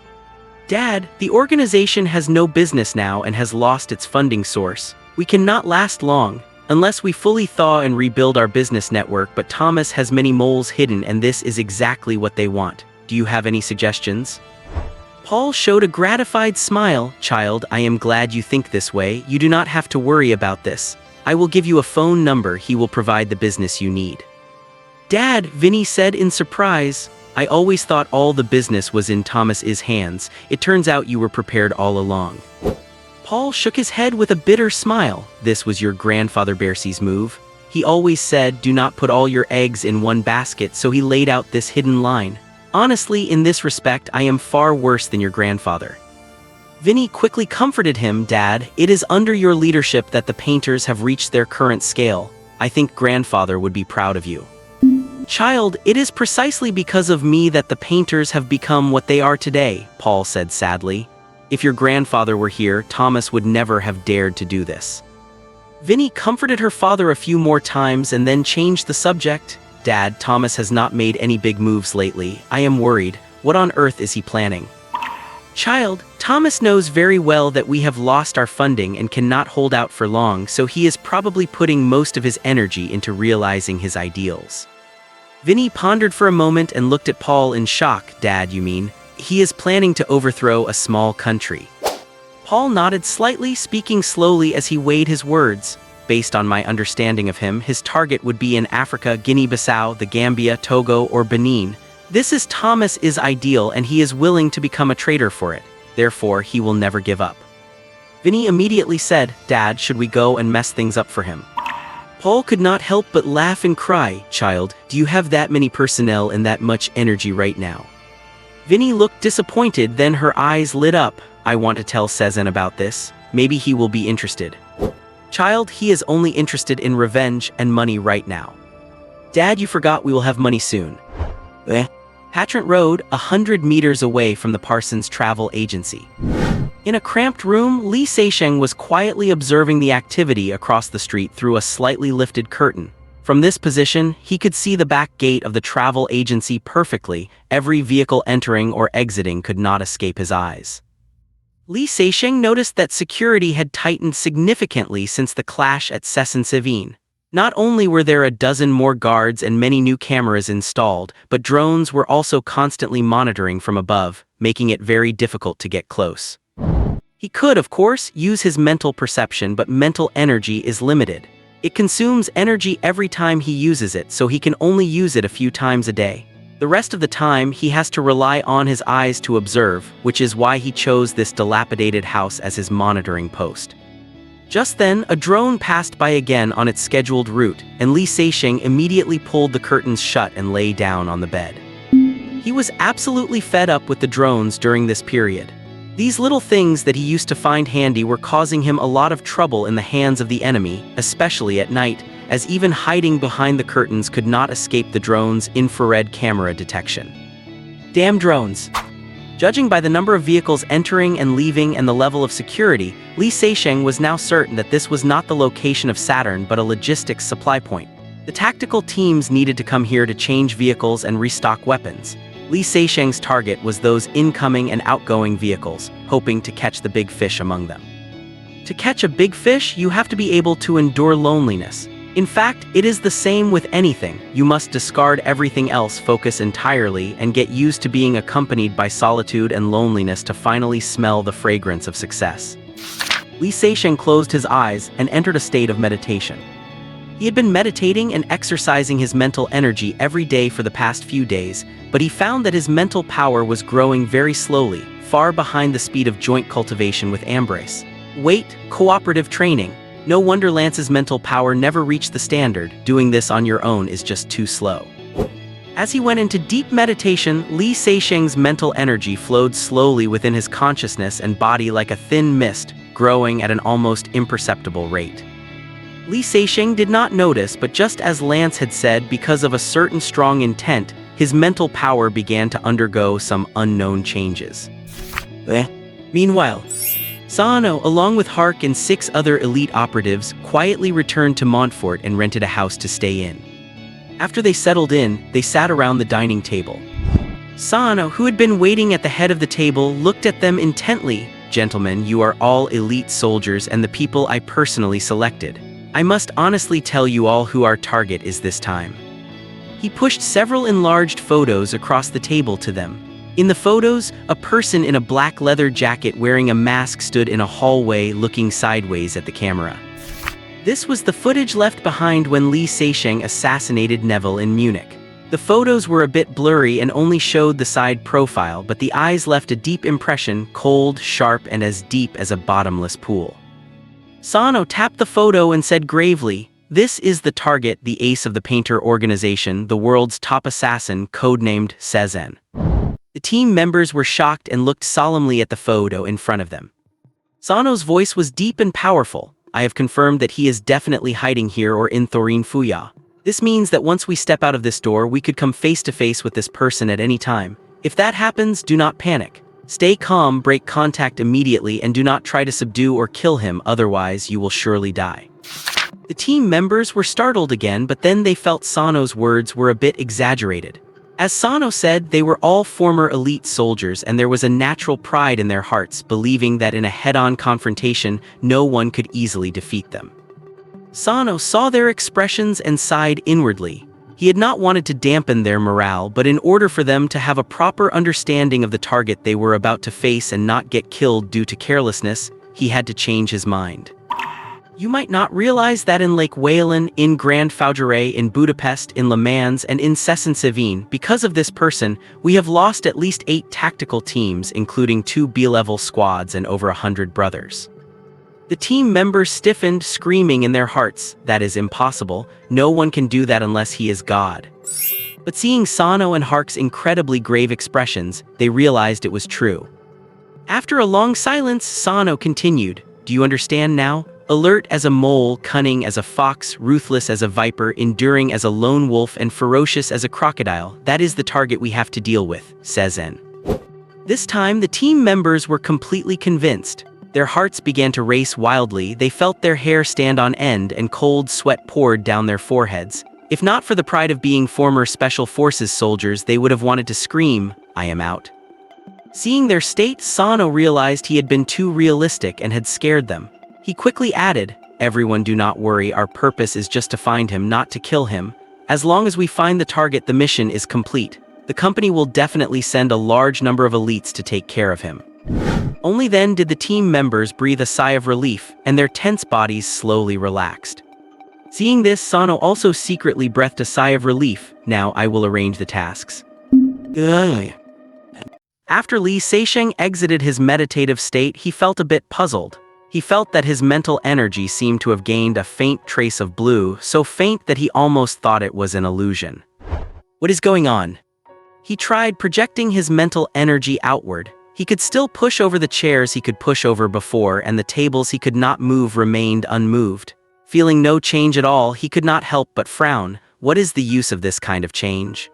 Dad, the organization has no business now and has lost its funding source. We cannot last long unless we fully thaw and rebuild our business network, but Thomas has many moles hidden and this is exactly what they want. Do you have any suggestions? Paul showed a gratified smile. Child, I am glad you think this way. You do not have to worry about this. I will give you a phone number. He will provide the business you need. Dad, Vinny said in surprise. I always thought all the business was in Thomas's hands. It turns out you were prepared all along. Paul shook his head with a bitter smile. This was your grandfather Bercy's move. He always said, do not put all your eggs in one basket, so he laid out this hidden line. Honestly, in this respect, I am far worse than your grandfather. Vinny quickly comforted him. Dad, it is under your leadership that the painters have reached their current scale. I think grandfather would be proud of you. Child, it is precisely because of me that the painters have become what they are today, Paul said sadly. If your grandfather were here, Thomas would never have dared to do this. Vinny comforted her father a few more times and then changed the subject. Dad, Thomas has not made any big moves lately. I am worried. What on earth is he planning? Child, Thomas knows very well that we have lost our funding and cannot hold out for long, so he is probably putting most of his energy into realizing his ideals. Vinny pondered for a moment and looked at Paul in shock. Dad, you mean? He is planning to overthrow a small country. Paul nodded slightly, speaking slowly as he weighed his words. Based on my understanding of him, his target would be in Africa, Guinea-Bissau, the Gambia, Togo, or Benin. This is Thomas's ideal and he is willing to become a traitor for it. Therefore, he will never give up. Vinny immediately said, Dad, should we go and mess things up for him? Paul could not help but laugh and cry. Child, do you have that many personnel and that much energy right now? Vinny looked disappointed, then her eyes lit up. I want to tell Cezanne about this. Maybe he will be interested. Child, he is only interested in revenge and money right now. Dad, you forgot we will have money soon. Patrant Road, 100 meters away from the Parsons Travel Agency. In a cramped room, Li Seixing was quietly observing the activity across the street through a slightly lifted curtain. From this position, he could see the back gate of the travel agency perfectly. Every vehicle entering or exiting could not escape his eyes. Li Seixing noticed that security had tightened significantly since the clash at Assassination. Not only were there a dozen more guards and many new cameras installed, but drones were also constantly monitoring from above, making it very difficult to get close. He could, of course, use his mental perception, but mental energy is limited. It consumes energy every time he uses it, so he can only use it a few times a day. The rest of the time, he has to rely on his eyes to observe, which is why he chose this dilapidated house as his monitoring post. Just then, a drone passed by again on its scheduled route, and Li Seixing immediately pulled the curtains shut and lay down on the bed. He was absolutely fed up with the drones during this period. These little things that he used to find handy were causing him a lot of trouble in the hands of the enemy, especially at night, as even hiding behind the curtains could not escape the drone's infrared camera detection. Damn drones! Judging by the number of vehicles entering and leaving and the level of security, Li Seixing was now certain that this was not the location of Saturn but a logistics supply point. The tactical teams needed to come here to change vehicles and restock weapons. Li Seixing's target was those incoming and outgoing vehicles, hoping to catch the big fish among them. To catch a big fish, you have to be able to endure loneliness. In fact, it is the same with anything. You must discard everything else, focus entirely, and get used to being accompanied by solitude and loneliness to finally smell the fragrance of success. Li Seixing closed his eyes and entered a state of meditation. He had been meditating and exercising his mental energy every day for the past few days, but he found that his mental power was growing very slowly, far behind the speed of joint cultivation with Ambrace. Wait, cooperative training. No wonder Lance's mental power never reached the standard. Doing this on your own is just too slow. As he went into deep meditation, Li Seixing's mental energy flowed slowly within his consciousness and body like a thin mist, growing at an almost imperceptible rate. Li Seixing did not notice, but just as Lance had said, because of a certain strong intent, his mental power began to undergo some unknown changes. Meanwhile, Sano, along with Hark and 6 other elite operatives, quietly returned to Montfort and rented a house to stay in. After they settled in, they sat around the dining table. Sano, who had been waiting at the head of the table, looked at them intently. "Gentlemen, you are all elite soldiers and the people I personally selected. I must honestly tell you all who our target is this time." He pushed several enlarged photos across the table to them. In the photos, a person in a black leather jacket wearing a mask stood in a hallway looking sideways at the camera. This was the footage left behind when Li Seixing assassinated Neville in Munich. The photos were a bit blurry and only showed the side profile, but the eyes left a deep impression, cold, sharp, and as deep as a bottomless pool. Sano tapped the photo and said gravely, "This is the target, the ace of the painter organization, the world's top assassin, codenamed Sezen." The team members were shocked and looked solemnly at the photo in front of them. Sano's voice was deep and powerful. "I have confirmed that he is definitely hiding here or in Thorin Fuya. This means that once we step out of this door, we could come face to face with this person at any time. If that happens, do not panic. Stay calm, break contact immediately, and do not try to subdue or kill him, otherwise you will surely die." The team members were startled again, but then they felt Sano's words were a bit exaggerated. As Sano said, they were all former elite soldiers and there was a natural pride in their hearts, believing that in a head-on confrontation, no one could easily defeat them. Sano saw their expressions and sighed inwardly. He had not wanted to dampen their morale, but in order for them to have a proper understanding of the target they were about to face and not get killed due to carelessness, he had to change his mind. "You might not realize that in Lake Whalen, in Grand Faugeré, in Budapest, in Le Mans, and in Cesson-Savine, because of this person, we have lost at least 8 tactical teams, including 2 B-level squads and over 100 brothers." The team members stiffened, screaming in their hearts, "That is impossible. No one can do that unless he is God." But seeing Sano and Hark's incredibly grave expressions, they realized it was true. After a long silence, Sano continued, "Do you understand now? Alert as a mole, cunning as a fox, ruthless as a viper, enduring as a lone wolf, and ferocious as a crocodile, that is the target we have to deal with, Sezen." This time, the team members were completely convinced. Their hearts began to race wildly, they felt their hair stand on end and cold sweat poured down their foreheads. If not for the pride of being former Special Forces soldiers, they would have wanted to scream, "I am out." Seeing their state, Sano realized he had been too realistic and had scared them. He quickly added, "Everyone, do not worry, our purpose is just to find him, not to kill him. As long as we find the target, the mission is complete. The company will definitely send a large number of elites to take care of him." Only then did the team members breathe a sigh of relief, and their tense bodies slowly relaxed. Seeing this, Sano also secretly breathed a sigh of relief. "Now I will arrange the tasks." After Lee Seixing exited his meditative state, he felt a bit puzzled. He felt that his mental energy seemed to have gained a faint trace of blue, so faint that he almost thought it was an illusion. What is going on? He tried projecting his mental energy outward. He could still push over the chairs he could push over before, and the tables he could not move remained unmoved. Feeling no change at all, he could not help but frown. What is the use of this kind of change?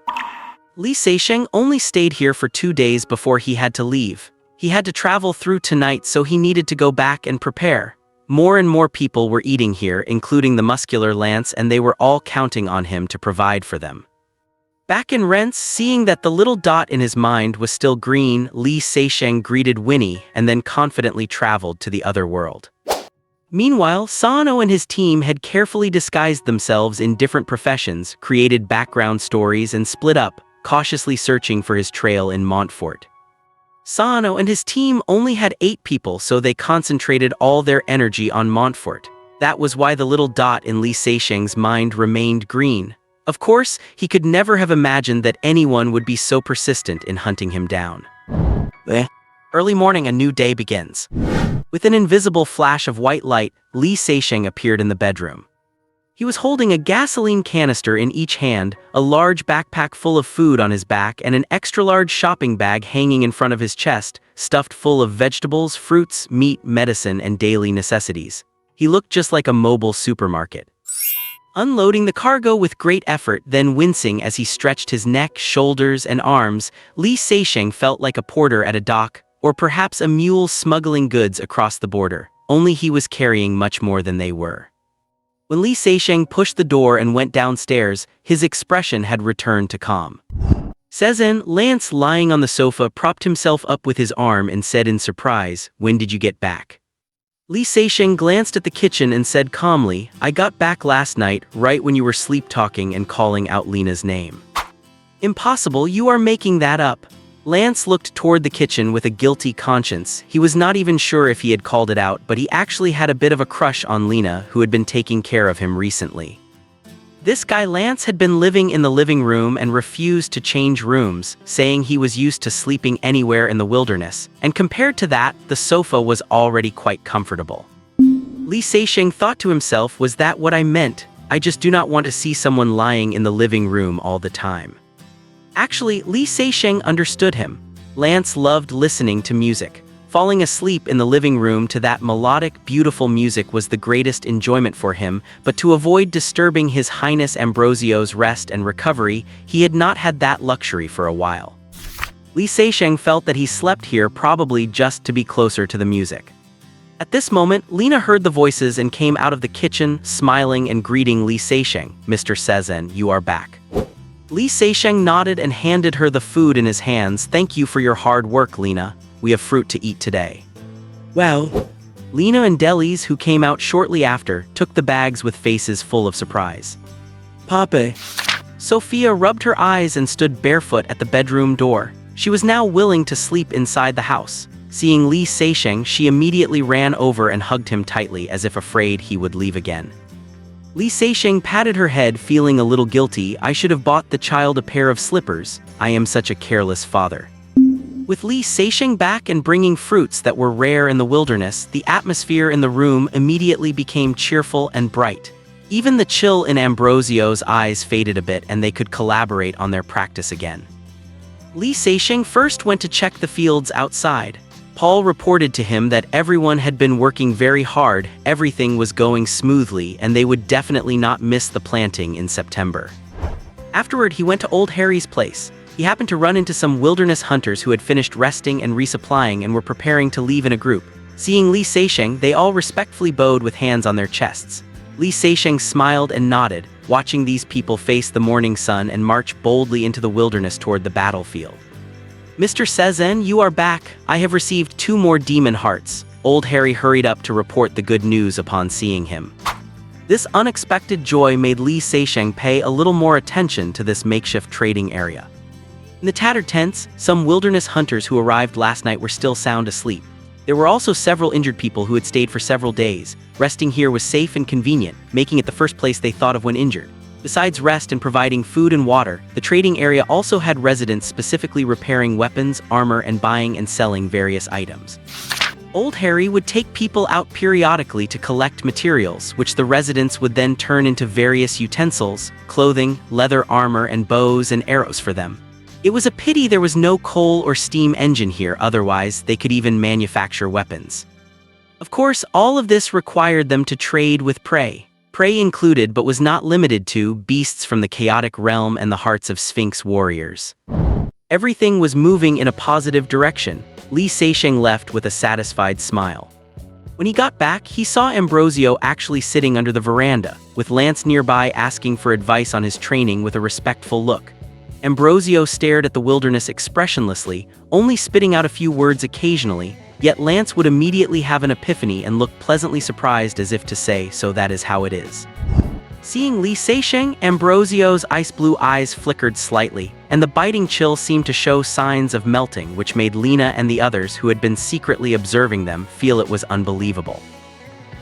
Lee Seixing only stayed here for 2 days before he had to leave. He had to travel through tonight, so he needed to go back and prepare. More and more people were eating here, including the muscular Lance, and they were all counting on him to provide for them. Back in Rents, seeing that the little dot in his mind was still green, Lee Seixing greeted Winnie and then confidently traveled to the other world. Meanwhile, Sano and his team had carefully disguised themselves in different professions, created background stories, and split up, cautiously searching for his trail in Montfort. Sano and his team only had 8 people, so they concentrated all their energy on Montfort. That was why the little dot in Lee Seixing's mind remained green. Of course, he could never have imagined that anyone would be so persistent in hunting him down. Early morning, a new day begins. With an invisible flash of white light, Lee Seixing appeared in the bedroom. He was holding a gasoline canister in each hand, a large backpack full of food on his back, and an extra-large shopping bag hanging in front of his chest, stuffed full of vegetables, fruits, meat, medicine, and daily necessities. He looked just like a mobile supermarket. Unloading the cargo with great effort, then wincing as he stretched his neck, shoulders, and arms, Lee Seixing felt like a porter at a dock, or perhaps a mule smuggling goods across the border, only he was carrying much more than they were. When Lee Seixing pushed the door and went downstairs, his expression had returned to calm. Sezen, Lance, lying on the sofa, propped himself up with his arm and said in surprise, "When did you get back?" Lee Seixing glanced at the kitchen and said calmly, "I got back last night, right when you were sleep-talking and calling out Lena's name." "Impossible, you are making that up." Lance looked toward the kitchen with a guilty conscience. He was not even sure if he had called it out, but he actually had a bit of a crush on Lena, who had been taking care of him recently. This guy Lance had been living in the living room and refused to change rooms, saying he was used to sleeping anywhere in the wilderness, and compared to that, the sofa was already quite comfortable. Lee Seixing thought to himself, was that what I meant? I just do not want to see someone lying in the living room all the time. Actually, Lee Seixing understood him. Lance loved listening to music. Falling asleep in the living room to that melodic, beautiful music was the greatest enjoyment for him, but to avoid disturbing His Highness Ambrosio's rest and recovery, he had not had that luxury for a while. Lee Seixing felt that he slept here probably just to be closer to the music. At this moment, Lena heard the voices and came out of the kitchen, smiling and greeting Lee Seixing. "Mr. Sezen, you are back." Lee Seixing nodded and handed her the food in his hands. "Thank you for your hard work, Lena. We have fruit to eat today." "Well..." Lena and Delis, who came out shortly after, took the bags with faces full of surprise. "Papa." Sophia rubbed her eyes and stood barefoot at the bedroom door. She was now willing to sleep inside the house. Seeing Lee Seixing, she immediately ran over and hugged him tightly as if afraid he would leave again. Lee Seixing patted her head, feeling a little guilty. "I should have bought the child a pair of slippers. I am such a careless father." With Lee Seixing back and bringing fruits that were rare in the wilderness, the atmosphere in the room immediately became cheerful and bright. Even the chill in Ambrosio's eyes faded a bit, and they could collaborate on their practice again. Lee Seixing first went to check the fields outside. Paul reported to him that everyone had been working very hard, everything was going smoothly, and they would definitely not miss the planting in September. Afterward, he went to Old Harry's place. He happened to run into some wilderness hunters who had finished resting and resupplying and were preparing to leave in a group. Seeing Li Seixing, they all respectfully bowed with hands on their chests. Li Seixing smiled and nodded, watching these people face the morning sun and march boldly into the wilderness toward the battlefield. "Mr. Sezen, you are back. I have received 2 more demon hearts." Old Harry hurried up to report the good news upon seeing him. This unexpected joy made Li Seixing pay a little more attention to this makeshift trading area. In the tattered tents, some wilderness hunters who arrived last night were still sound asleep. There were also several injured people who had stayed for several days. Resting here was safe and convenient, making it the first place they thought of when injured. Besides rest and providing food and water, the trading area also had residents specifically repairing weapons, armor, and buying and selling various items. Old Harry would take people out periodically to collect materials, which the residents would then turn into various utensils, clothing, leather armor, and bows and arrows for them. It was a pity there was no coal or steam engine here, otherwise they could even manufacture weapons. Of course, all of this required them to trade with prey. Prey included, but was not limited to, beasts from the chaotic realm and the hearts of Sphinx warriors. Everything was moving in a positive direction. Li Seixing left with a satisfied smile. When he got back, he saw Ambrosio actually sitting under the veranda, with Lance nearby asking for advice on his training with a respectful look. Ambrosio stared at the wilderness expressionlessly, only spitting out a few words occasionally, yet Lance would immediately have an epiphany and look pleasantly surprised as if to say, "So that is how it is." Seeing Li Seixing, Ambrosio's ice-blue eyes flickered slightly, and the biting chill seemed to show signs of melting, which made Lena and the others who had been secretly observing them feel it was unbelievable.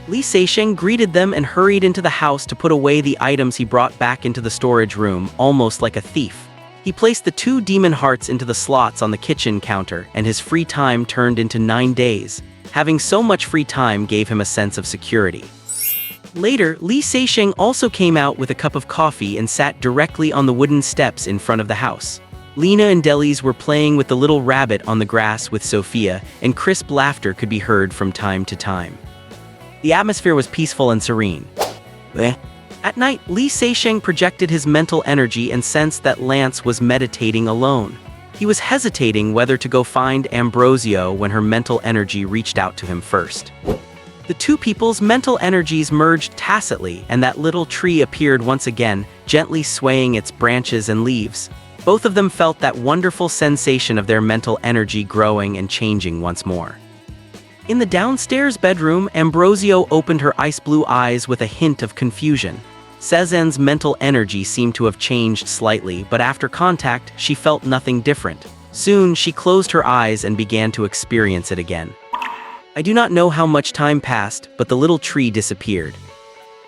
Li Seixing greeted them and hurried into the house to put away the items he brought back into the storage room, almost like a thief. He placed the 2 demon hearts into the slots on the kitchen counter, and his free time turned into 9 days. Having so much free time gave him a sense of security. Later, Li Seixing also came out with a cup of coffee and sat directly on the wooden steps in front of the house. Lena and Delis were playing with the little rabbit on the grass with Sophia, and crisp laughter could be heard from time to time. The atmosphere was peaceful and serene. At night, Li Seixing projected his mental energy and sensed that Lance was meditating alone. He was hesitating whether to go find Ambrosio when her mental energy reached out to him first. The 2 people's mental energies merged tacitly, and that little tree appeared once again, gently swaying its branches and leaves. Both of them felt that wonderful sensation of their mental energy growing and changing once more. In the downstairs bedroom, Ambrosio opened her ice-blue eyes with a hint of confusion. Sezen's mental energy seemed to have changed slightly, but after contact, she felt nothing different. Soon, she closed her eyes and began to experience it again. I do not know how much time passed, but the little tree disappeared.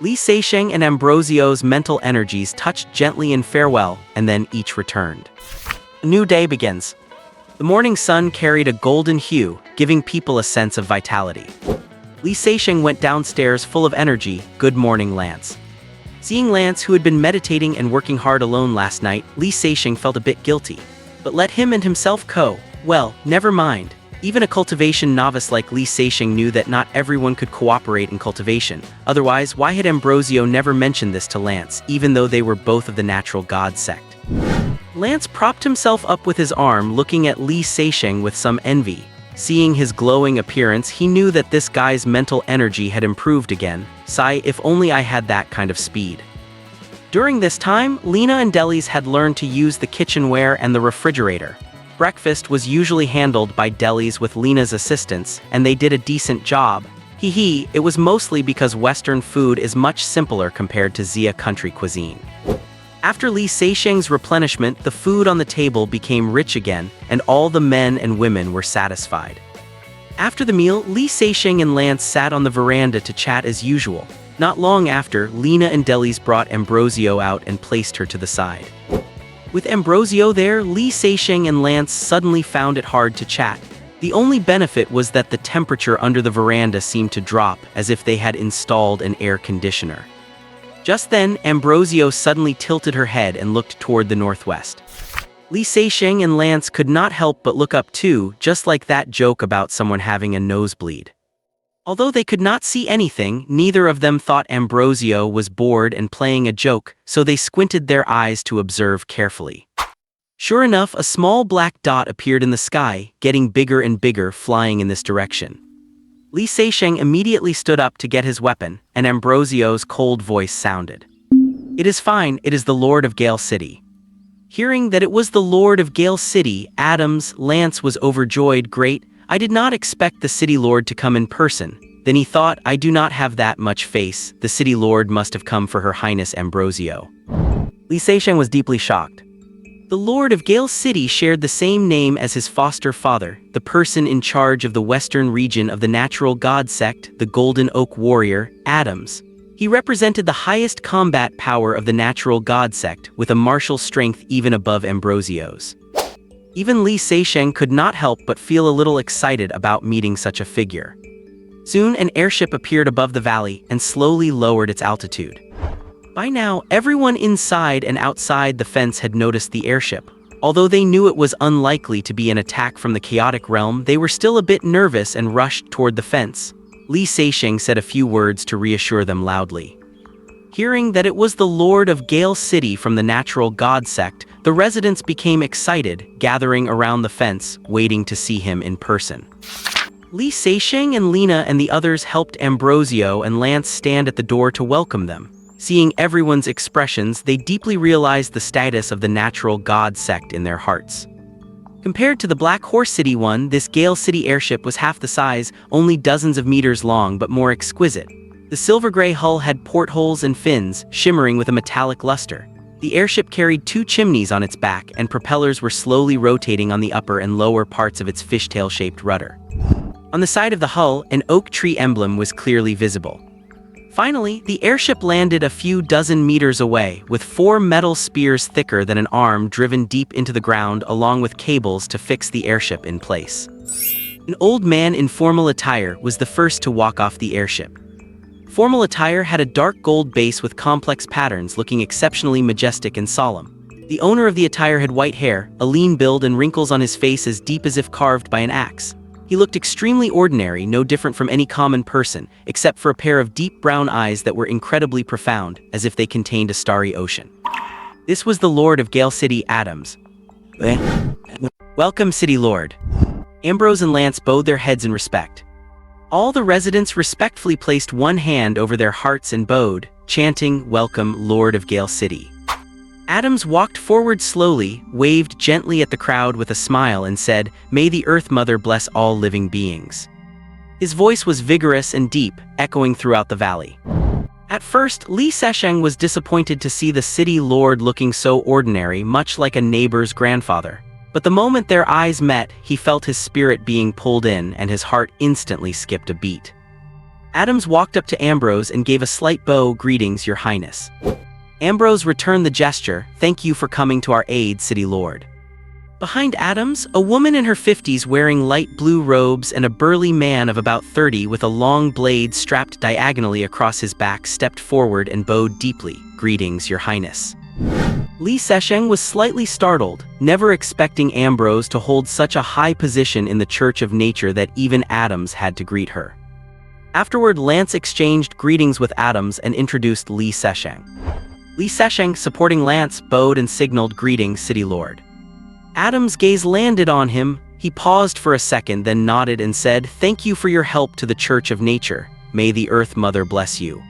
Li Seixing and Ambrosio's mental energies touched gently in farewell, and then each returned. A new day begins. The morning sun carried a golden hue, giving people a sense of vitality. Li Seixing went downstairs full of energy. "Good morning, Lance." Seeing Lance, who had been meditating and working hard alone last night, Li Seixing felt a bit guilty. But let him and himself go. Well, never mind. Even a cultivation novice like Li Seixing knew that not everyone could cooperate in cultivation. Otherwise, why had Ambrosio never mentioned this to Lance, even though they were both of the natural god sect? Lance propped himself up with his arm, looking at Li Seixing with some envy. Seeing his glowing appearance, he knew that this guy's mental energy had improved again. Sigh, if only I had that kind of speed. During this time, Lena and Delis had learned to use the kitchenware and the refrigerator. Breakfast was usually handled by Delis with Lena's assistance, and they did a decent job. It was mostly because Western food is much simpler compared to Xia country cuisine. After Li Seixing's replenishment, the food on the table became rich again, and all the men and women were satisfied. After the meal, Li Seixing and Lance sat on the veranda to chat as usual. Not long after, Lena and Delis brought Ambrosio out and placed her to the side. With Ambrosio there, Li Seixing and Lance suddenly found it hard to chat. The only benefit was that the temperature under the veranda seemed to drop, as if they had installed an air conditioner. Just then, Ambrosio suddenly tilted her head and looked toward the northwest. Li Seixing and Lance could not help but look up too, just like that joke about someone having a nosebleed. Although they could not see anything, neither of them thought Ambrosio was bored and playing a joke, so they squinted their eyes to observe carefully. Sure enough, a small black dot appeared in the sky, getting bigger and bigger, flying in this direction. Li Seixing immediately stood up to get his weapon, and Ambrosio's cold voice sounded. "It is fine, it is the Lord of Gale City." Hearing that it was the Lord of Gale City, Lance was overjoyed. "Great, I did not expect the City Lord to come in person." Then he thought, "I do not have that much face, the City Lord must have come for Her Highness Ambrosio." Li Seixing was deeply shocked. The Lord of Gale City shared the same name as his foster father, the person in charge of the western region of the natural god sect, the Golden Oak Warrior, Adams. He represented the highest combat power of the natural god sect, with a martial strength even above Ambrosio's. Even Li Seixing could not help but feel a little excited about meeting such a figure. Soon an airship appeared above the valley and slowly lowered its altitude. By now, everyone inside and outside the fence had noticed the airship. Although they knew it was unlikely to be an attack from the chaotic realm, they were still a bit nervous and rushed toward the fence. Li Seixing said a few words to reassure them loudly. Hearing that it was the Lord of Gale City from the natural god sect, the residents became excited, gathering around the fence, waiting to see him in person. Li Seixing and Lena and the others helped Ambrosio and Lance stand at the door to welcome them. Seeing everyone's expressions, they deeply realized the status of the natural god sect in their hearts. Compared to the Black Horse City one, this Gale City airship was half the size, only dozens of meters long but more exquisite. The silver-gray hull had portholes and fins, shimmering with a metallic luster. The airship carried 2 chimneys on its back, and propellers were slowly rotating on the upper and lower parts of its fishtail-shaped rudder. On the side of the hull, an oak tree emblem was clearly visible. Finally, the airship landed a few dozen meters away, with 4 metal spears thicker than an arm driven deep into the ground along with cables to fix the airship in place. An old man in formal attire was the first to walk off the airship. Formal attire had a dark gold base with complex patterns, looking exceptionally majestic and solemn. The owner of the attire had white hair, a lean build, and wrinkles on his face as deep as if carved by an axe. He looked extremely ordinary, no different from any common person, except for a pair of deep brown eyes that were incredibly profound, as if they contained a starry ocean. This was the Lord of Gale City, Adams. "Welcome, City Lord." Ambrose and Lance bowed their heads in respect. All the residents respectfully placed one hand over their hearts and bowed, chanting, "Welcome, Lord of Gale City." Adams walked forward slowly, waved gently at the crowd with a smile, and said, "May the Earth Mother bless all living beings." His voice was vigorous and deep, echoing throughout the valley. At first, Li Seixing was disappointed to see the City Lord looking so ordinary, much like a neighbor's grandfather. But the moment their eyes met, he felt his spirit being pulled in, and his heart instantly skipped a beat. Adams walked up to Ambrose and gave a slight bow. "Greetings, Your Highness." Ambrose returned the gesture. "Thank you for coming to our aid, City Lord." Behind Adams, a woman in her 50s wearing light blue robes and a burly man of about 30 with a long blade strapped diagonally across his back stepped forward and bowed deeply. "Greetings, Your Highness." Li Seixing was slightly startled, never expecting Ambrose to hold such a high position in the Church of Nature that even Adams had to greet her. Afterward, Lance exchanged greetings with Adams and introduced Li Seixing. Li Seixing, supporting Lance, bowed and signaled, "Greetings, City Lord." Adams' gaze landed on him. He paused for a second, then nodded and said, "Thank you for your help to the Church of Nature. May the Earth Mother bless you."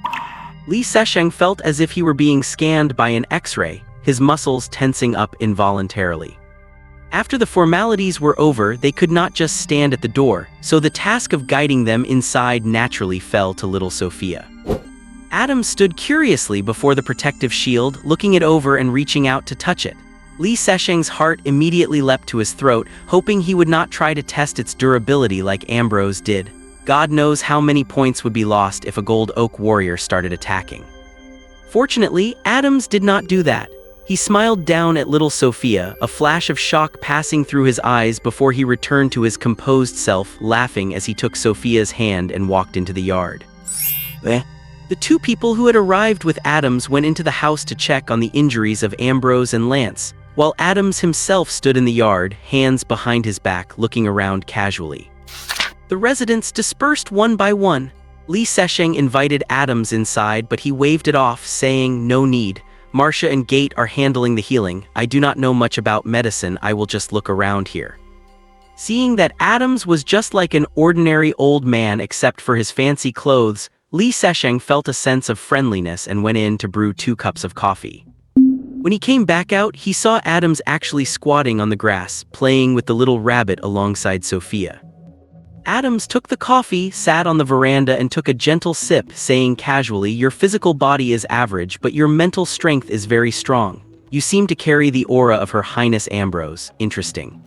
Li Seixing felt as if he were being scanned by an X-ray, his muscles tensing up involuntarily. After the formalities were over, they could not just stand at the door, so the task of guiding them inside naturally fell to little Sophia. Adams stood curiously before the protective shield, looking it over and reaching out to touch it. Li Seixing's heart immediately leapt to his throat, hoping he would not try to test its durability like Ambrose did. God knows how many points would be lost if a Gold Oak warrior started attacking. Fortunately, Adams did not do that. He smiled down at little Sophia, a flash of shock passing through his eyes before he returned to his composed self, laughing as he took Sophia's hand and walked into the yard. The 2 people who had arrived with Adams went into the house to check on the injuries of Ambrose and Lance, while Adams himself stood in the yard, hands behind his back, looking around casually. The residents dispersed one by one. Li Seixing invited Adams inside, but he waved it off, saying, "No need. Marcia and Gate are handling the healing. I do not know much about medicine, I will just look around here. Seeing that Adams was just like an ordinary old man except for his fancy clothes, Lee Sesheng felt a sense of friendliness and went in to brew 2 cups of coffee. When he came back out, he saw Adams actually squatting on the grass, playing with the little rabbit alongside Sophia. Adams took the coffee, sat on the veranda and took a gentle sip, saying casually, "Your physical body is average, but your mental strength is very strong. You seem to carry the aura of Her Highness Ambrose. Interesting."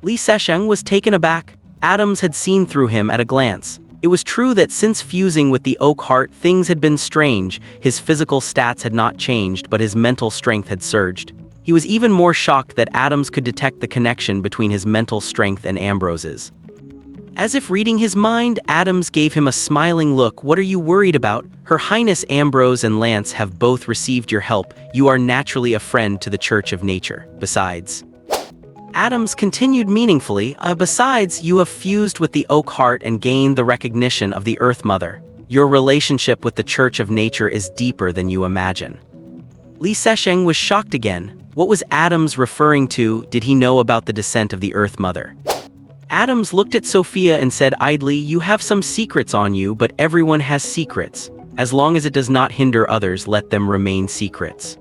Lee Sesheng was taken aback. Adams had seen through him at a glance. It was true that since fusing with the Oak Heart, things had been strange. His physical stats had not changed, but his mental strength had surged. He was even more shocked that Adams could detect the connection between his mental strength and Ambrose's. As if reading his mind, Adams gave him a smiling look. "What are you worried about? Her Highness Ambrose and Lance have both received your help. You are naturally a friend to the Church of Nature. Besides..." Adams continued meaningfully, "Besides, you have fused with the Oak Heart and gained the recognition of the Earth Mother. Your relationship with the Church of Nature is deeper than you imagine." Lee Sesheng was shocked again. What was Adams referring to? Did he know about the descent of the Earth Mother? Adams looked at Sophia and said idly, "You have some secrets on you, but everyone has secrets. As long as it does not hinder others, let them remain secrets."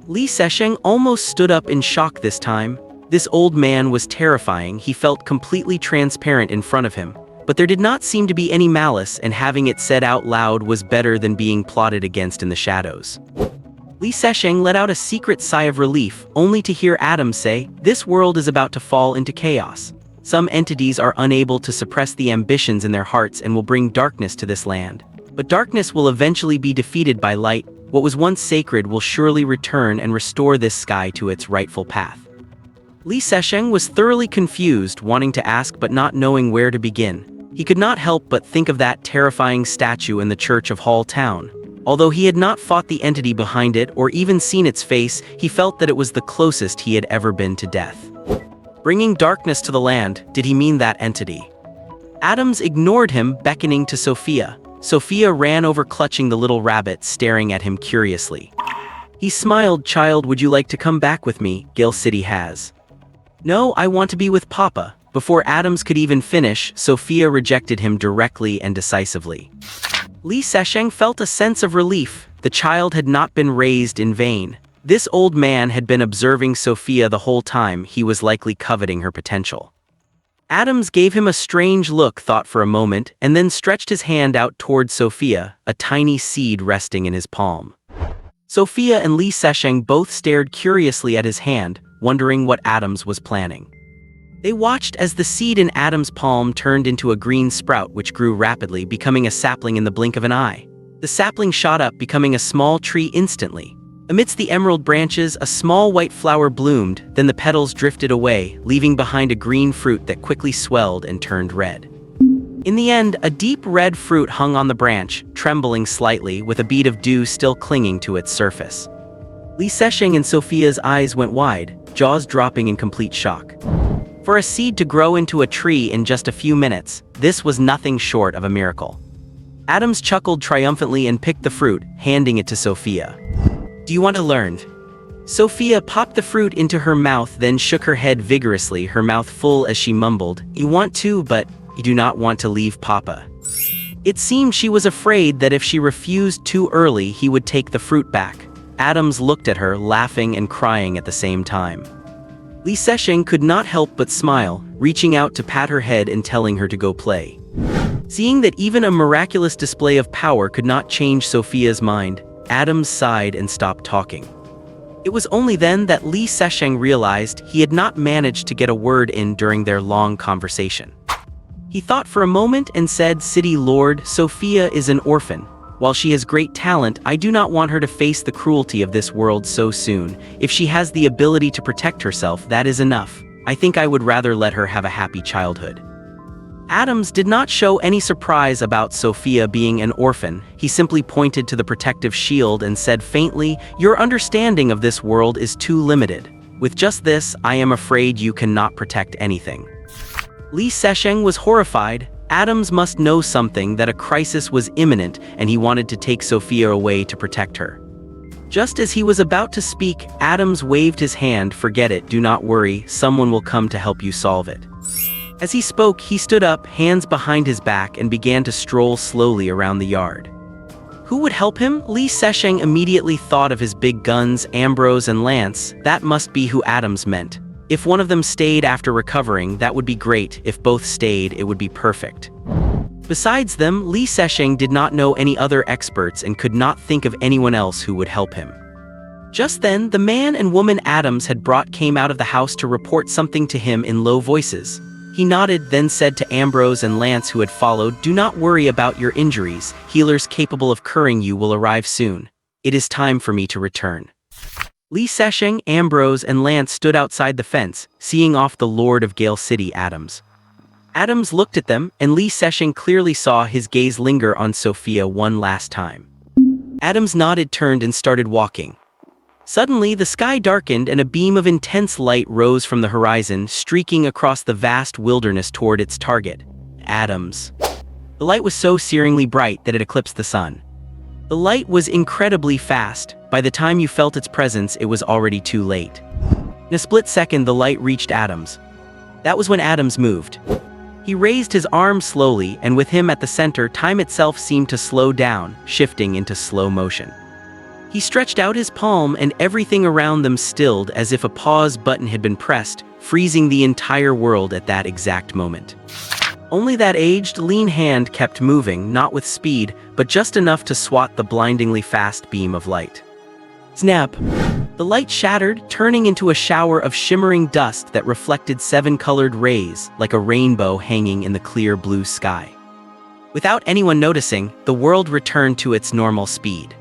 Lee Sesheng almost stood up in shock this time. This old man was terrifying. He felt completely transparent in front of him, but there did not seem to be any malice, and having it said out loud was better than being plotted against in the shadows. Lee Sesheng let out a secret sigh of relief, only to hear Adams say, "This world is about to fall into chaos. Some entities are unable to suppress the ambitions in their hearts and will bring darkness to this land. But darkness will eventually be defeated by light. What was once sacred will surely return and restore this sky to its rightful path." Lee Sesheng was thoroughly confused, wanting to ask but not knowing where to begin. He could not help but think of that terrifying statue in the church of Hall Town. Although he had not fought the entity behind it or even seen its face, he felt that it was the closest he had ever been to death. Bringing darkness to the land, did he mean that entity? Adams ignored him, beckoning to Sophia. Sophia ran over, clutching the little rabbit, staring at him curiously. He smiled. "Child, would you like to come back with me? Gale City has..." "No, I want to be with Papa." Before Adams could even finish, Sophia rejected him directly and decisively. Lee Sesheng felt a sense of relief. The child had not been raised in vain. This old man had been observing Sophia the whole time. He was likely coveting her potential. Adams gave him a strange look, thought for a moment, and then stretched his hand out toward Sophia, a tiny seed resting in his palm. Sophia and Lee Sesheng both stared curiously at his hand, wondering what Adams was planning. They watched as the seed in Adams' palm turned into a green sprout which grew rapidly, becoming a sapling in the blink of an eye. The sapling shot up, becoming a small tree instantly. Amidst the emerald branches, a small white flower bloomed, then the petals drifted away, leaving behind a green fruit that quickly swelled and turned red. In the end, a deep red fruit hung on the branch, trembling slightly, with a bead of dew still clinging to its surface. Lee Sesheng and Sophia's eyes went wide, jaws dropping in complete shock. For a seed to grow into a tree in just a few minutes, this was nothing short of a miracle. Adams chuckled triumphantly and picked the fruit, handing it to Sophia. "Do you want to learn?" Sophia popped the fruit into her mouth, then shook her head vigorously, her mouth full as she mumbled, "You want to, but you do not want to leave Papa." It seemed she was afraid that if she refused too early, he would take the fruit back. Adams looked at her, laughing and crying at the same time. Lee Sesheng could not help but smile, reaching out to pat her head and telling her to go play. Seeing that even a miraculous display of power could not change Sophia's mind, Adams sighed and stopped talking. It was only then that Lee Sesheng realized he had not managed to get a word in during their long conversation. He thought for a moment and said, "City Lord, Sophia is an orphan. While she has great talent, I do not want her to face the cruelty of this world so soon. If she has the ability to protect herself, that is enough. I think I would rather let her have a happy childhood." Adams did not show any surprise about Sophia being an orphan. He simply pointed to the protective shield and said faintly, "Your understanding of this world is too limited. With just this, I am afraid you cannot protect anything." Lee Sesheng was horrified. Adams must know something, that a crisis was imminent, and he wanted to take Sophia away to protect her. Just as he was about to speak, Adams waved his hand. "Forget it, do not worry, someone will come to help you solve it." As he spoke, he stood up, hands behind his back, and began to stroll slowly around the yard. Who would help him? Li Sesheng immediately thought of his big guns, Ambrose and Lance. That must be who Adams meant. If one of them stayed after recovering, that would be great. If both stayed, it would be perfect. Besides them, Li Sesheng did not know any other experts and could not think of anyone else who would help him. Just then, the man and woman Adams had brought came out of the house to report something to him in low voices. He nodded, then said to Ambrose and Lance, who had followed, "Do not worry about your injuries. Healers capable of curing you will arrive soon. It is time for me to return." Li Sesheng, Ambrose, and Lance stood outside the fence, seeing off the Lord of Gale City, Adams. Adams looked at them, and Li Sesheng clearly saw his gaze linger on Sophia one last time. Adams nodded, turned, and started walking. Suddenly, the sky darkened and a beam of intense light rose from the horizon, streaking across the vast wilderness toward its target, Adams. The light was so searingly bright that it eclipsed the sun. The light was incredibly fast. By the time you felt its presence, it was already too late. In a split second, the light reached Adams. That was when Adams moved. He raised his arm slowly, and with him at the center, time itself seemed to slow down, shifting into slow motion. He stretched out his palm, and everything around them stilled as if a pause button had been pressed, freezing the entire world at that exact moment. Only that aged, lean hand kept moving, not with speed, but just enough to swat the blindingly fast beam of light. Snap! The light shattered, turning into a shower of shimmering dust that reflected 7-colored rays, like a rainbow hanging in the clear blue sky. Without anyone noticing, the world returned to its normal speed.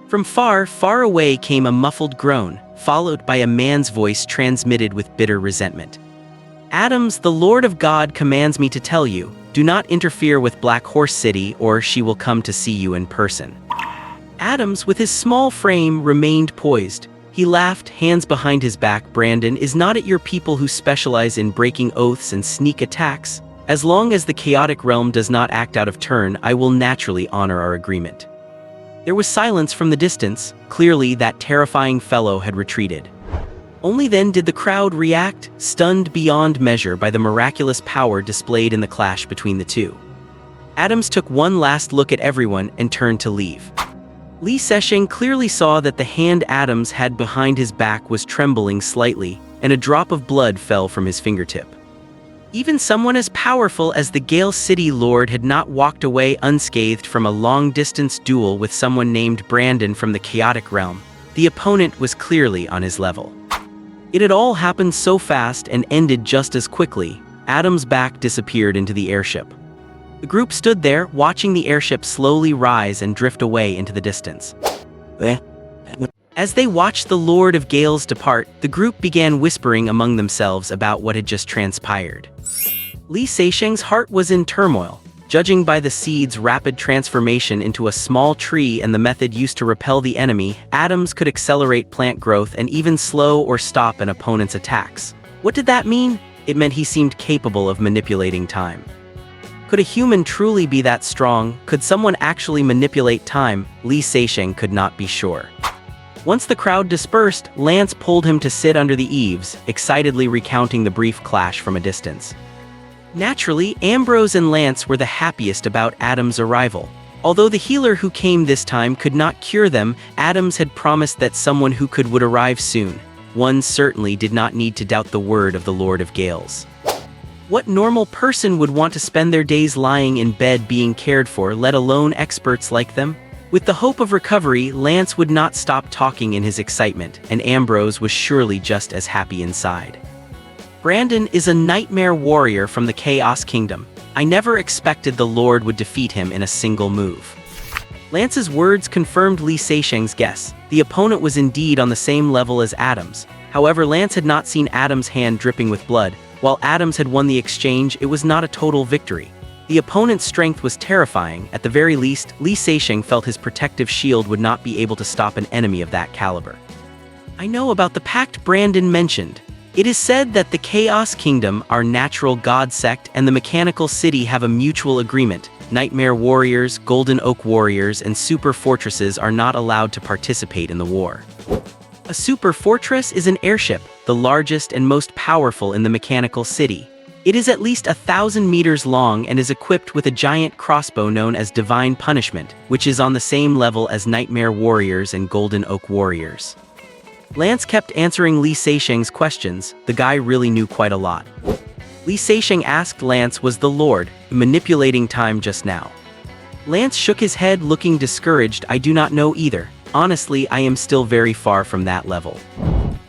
From far, far away came a muffled groan, followed by a man's voice transmitted with bitter resentment. "Adams, the Lord of God commands me to tell you, do not interfere with Black Horse City or she will come to see you in person." Adams, with his small frame, remained poised. He laughed, hands behind his back. "Brandon, is not it your people who specialize in breaking oaths and sneak attacks? As long as the chaotic realm does not act out of turn, I will naturally honor our agreement." There was silence from the distance. Clearly, that terrifying fellow had retreated. Only then did the crowd react, stunned beyond measure by the miraculous power displayed in the clash between the two. Adams took one last look at everyone and turned to leave. Li Sesheng clearly saw that the hand Adams had behind his back was trembling slightly, and a drop of blood fell from his fingertip. Even someone as powerful as the Gale City Lord had not walked away unscathed from a long-distance duel with someone named Brandon from the chaotic realm. The opponent was clearly on his level. It had all happened so fast and ended just as quickly. Adams' back disappeared into the airship. The group stood there, watching the airship slowly rise and drift away into the distance. As they watched the Lord of Gales depart, the group began whispering among themselves about what had just transpired. Li Sesheng's heart was in turmoil. Judging by the seed's rapid transformation into a small tree and the method used to repel the enemy, Adams could accelerate plant growth and even slow or stop an opponent's attacks. What did that mean? It meant he seemed capable of manipulating time. Could a human truly be that strong? Could someone actually manipulate time? Li Sesheng could not be sure. Once the crowd dispersed, Lance pulled him to sit under the eaves, excitedly recounting the brief clash from a distance. Naturally, Ambrose and Lance were the happiest about Adams' arrival. Although the healer who came this time could not cure them, Adams had promised that someone who could would arrive soon. One certainly did not need to doubt the word of the Lord of Gales. What normal person would want to spend their days lying in bed being cared for, let alone experts like them? With the hope of recovery, Lance would not stop talking in his excitement, and Ambrose was surely just as happy inside. Brandon is a nightmare warrior from the Chaos Kingdom. I never expected the Lord would defeat him in a single move. Lance's words confirmed Li Sesheng's guess. The opponent was indeed on the same level as Adams. However, Lance had not seen Adams' hand dripping with blood. While Adams had won the exchange, it was not a total victory. The opponent's strength was terrifying. At the very least, Li Sesheng felt his protective shield would not be able to stop an enemy of that caliber. I know about the pact Brandon mentioned. It is said that the Chaos Kingdom, our natural god sect, and the Mechanical City have a mutual agreement. Nightmare Warriors, Golden Oak Warriors, and Super Fortresses are not allowed to participate in the war. A Super Fortress is an airship, the largest and most powerful in the Mechanical City. It is at least 1,000 meters long and is equipped with a giant crossbow known as Divine Punishment, which is on the same level as Nightmare Warriors and Golden Oak Warriors. Lance kept answering Li Seixing's questions. The guy really knew quite a lot. Li Seixing asked Lance was the Lord manipulating time just now. Lance shook his head, looking discouraged. I do not know either. Honestly, I am still very far from that level.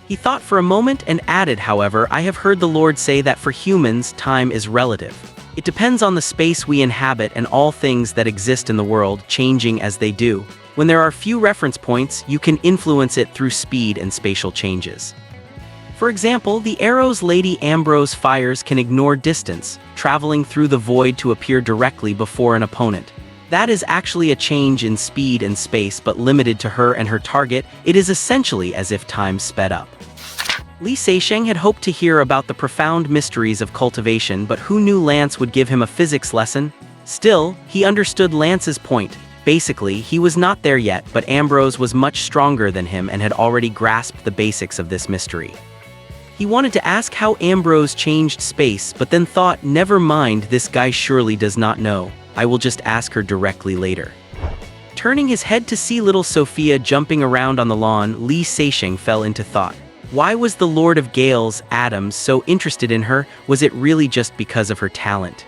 He thought for a moment and added, however, I have heard the Lord say that for humans, time is relative. It depends on the space we inhabit and all things that exist in the world, changing as they do. When there are few reference points, you can influence it through speed and spatial changes. For example, the arrows Lady Ambrose fires can ignore distance, traveling through the void to appear directly before an opponent. That is actually a change in speed and space, but limited to her and her target. It is essentially as if time sped up. Li Seixing had hoped to hear about the profound mysteries of cultivation, but who knew Lance would give him a physics lesson? Still, he understood Lance's point. Basically, he was not there yet, but Ambrose was much stronger than him and had already grasped the basics of this mystery. He wanted to ask how Ambrose changed space, but then thought, never mind, this guy surely does not know. I will just ask her directly later. Turning his head to see little Sophia jumping around on the lawn, Li Seixing fell into thought. Why was the Lord of Gales, Adams, so interested in her? Was it really just because of her talent?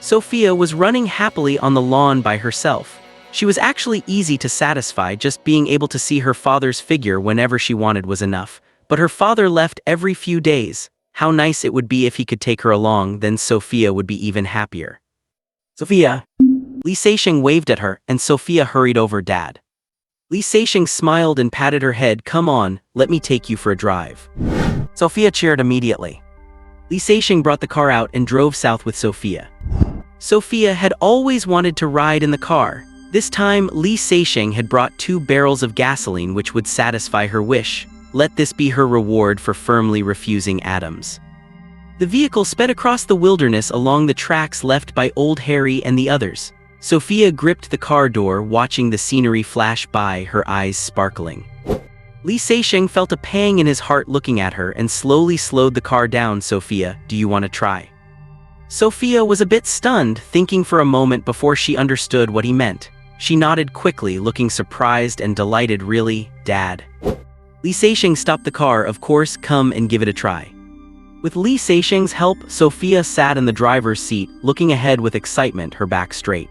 Sophia was running happily on the lawn by herself. She was actually easy to satisfy, just being able to see her father's figure whenever she wanted was enough. But her father left every few days. How nice it would be if he could take her along, then Sophia would be even happier. Sophia! Li Seixing waved at her, and Sophia hurried over. Dad. Li Seixing smiled and patted her head. Come on, let me take you for a drive. Sophia cheered immediately. Li Seixing brought the car out and drove south with Sophia. Sophia had always wanted to ride in the car. This time, Li Seixing had brought 2 barrels of gasoline which would satisfy her wish. Let this be her reward for firmly refusing Adams. The vehicle sped across the wilderness along the tracks left by Old Harry and the others. Sophia gripped the car door, watching the scenery flash by, her eyes sparkling. Li Seixing felt a pang in his heart looking at her and slowly slowed the car down. Sophia, do you want to try? Sophia was a bit stunned, thinking for a moment before she understood what he meant. She nodded quickly, looking surprised and delighted. Really, Dad? Li Seixing stopped the car. Of course, come and give it a try. With Li Seixing's help, Sophia sat in the driver's seat, looking ahead with excitement, her back straight.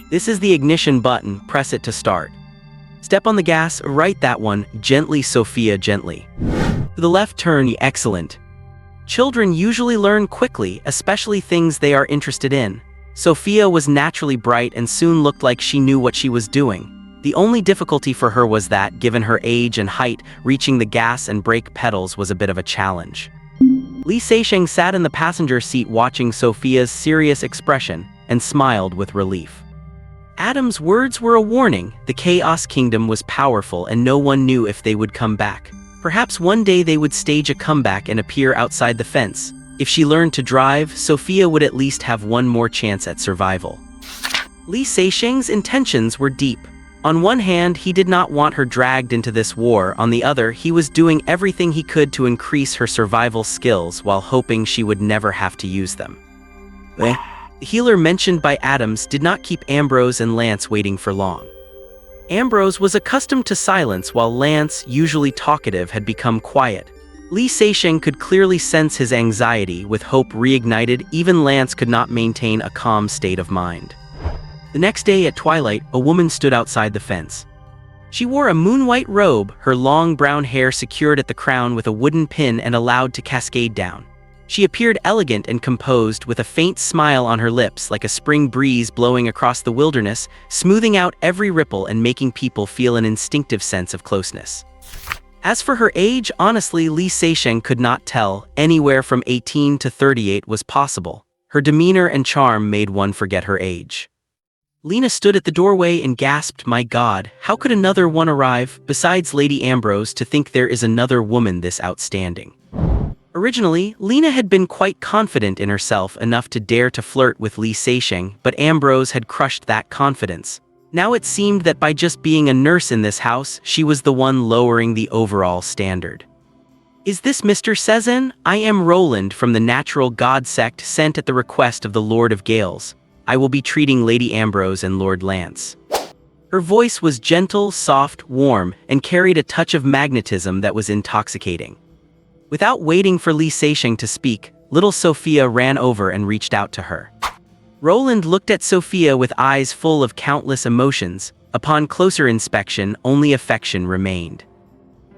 This is the ignition button, press it to start. Step on the gas, right that one, gently Sophia, gently. To the left turn, excellent. Children usually learn quickly, especially things they are interested in. Sophia was naturally bright and soon looked like she knew what she was doing. The only difficulty for her was that, given her age and height, reaching the gas and brake pedals was a bit of a challenge. Li Seixing sat in the passenger seat watching Sophia's serious expression and smiled with relief. Adam's words were a warning. The Chaos Kingdom was powerful and no one knew if they would come back. Perhaps one day they would stage a comeback and appear outside the fence. If she learned to drive, Sophia would at least have one more chance at survival. Li Seixing's intentions were deep. On one hand, he did not want her dragged into this war. On the other, he was doing everything he could to increase her survival skills while hoping she would never have to use them. The healer mentioned by Adams did not keep Ambrose and Lance waiting for long. Ambrose was accustomed to silence while Lance, usually talkative, had become quiet. Li Seixing could clearly sense his anxiety. With hope reignited, even Lance could not maintain a calm state of mind. The next day at twilight, a woman stood outside the fence. She wore a moon-white robe, her long brown hair secured at the crown with a wooden pin and allowed to cascade down. She appeared elegant and composed, with a faint smile on her lips, like a spring breeze blowing across the wilderness, smoothing out every ripple and making people feel an instinctive sense of closeness. As for her age, honestly, Li Seixing could not tell. Anywhere from 18 to 38 was possible. Her demeanor and charm made one forget her age. Lena stood at the doorway and gasped, "My God, how could another one arrive, besides Lady Ambrose, to think there is another woman this outstanding?" Originally, Lena had been quite confident in herself enough to dare to flirt with Li Seixing, but Ambrose had crushed that confidence. Now it seemed that by just being a nurse in this house, she was the one lowering the overall standard. "Is this Mr. Cezanne? I am Roland from the Natural God sect sent at the request of the Lord of Gales. I will be treating Lady Ambrose and Lord Lance." Her voice was gentle, soft, warm, and carried a touch of magnetism that was intoxicating. Without waiting for Li Seixing to speak, little Sophia ran over and reached out to her. Roland looked at Sophia with eyes full of countless emotions. Upon closer inspection, only affection remained.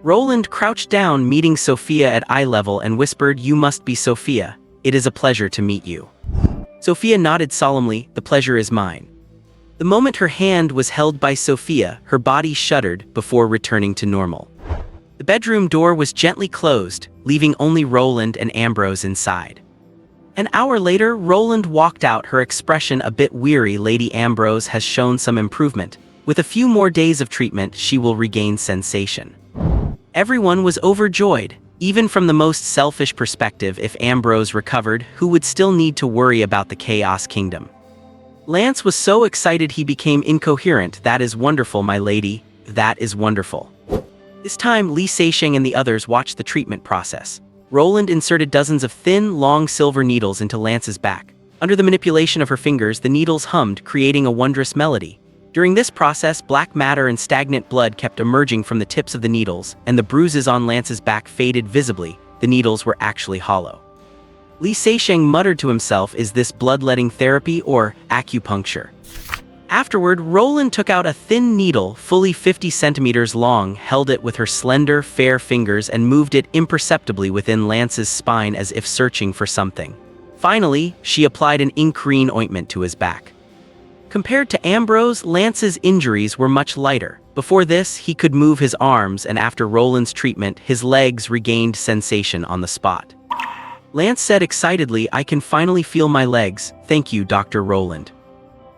Roland crouched down, meeting Sophia at eye level, and whispered, "You must be Sophia. It is a pleasure to meet you." Sophia nodded solemnly, "The pleasure is mine." The moment her hand was held by Sophia, her body shuddered before returning to normal. The bedroom door was gently closed, leaving only Roland and Ambrose inside. An hour later, Roland walked out, her expression a bit weary. "Lady Ambrose has shown some improvement. With a few more days of treatment, she will regain sensation." Everyone was overjoyed. Even from the most selfish perspective, if Ambrose recovered, who would still need to worry about the Chaos Kingdom? Lance was so excited he became incoherent. "That is wonderful, my lady. That is wonderful." This time, Li Seixing and the others watched the treatment process. Roland inserted dozens of thin, long silver needles into Lance's back. Under the manipulation of her fingers, the needles hummed, creating a wondrous melody. During this process, black matter and stagnant blood kept emerging from the tips of the needles, and the bruises on Lance's back faded visibly. The needles were actually hollow. Li Seixing muttered to himself, "Is this bloodletting therapy or acupuncture?" Afterward, Roland took out a thin needle, fully 50 centimeters long, held it with her slender, fair fingers, and moved it imperceptibly within Lance's spine as if searching for something. Finally, she applied an ink green ointment to his back. Compared to Ambrose, Lance's injuries were much lighter. Before this, he could move his arms, and after Roland's treatment, his legs regained sensation on the spot. Lance said excitedly, "I can finally feel my legs. Thank you, Dr. Roland."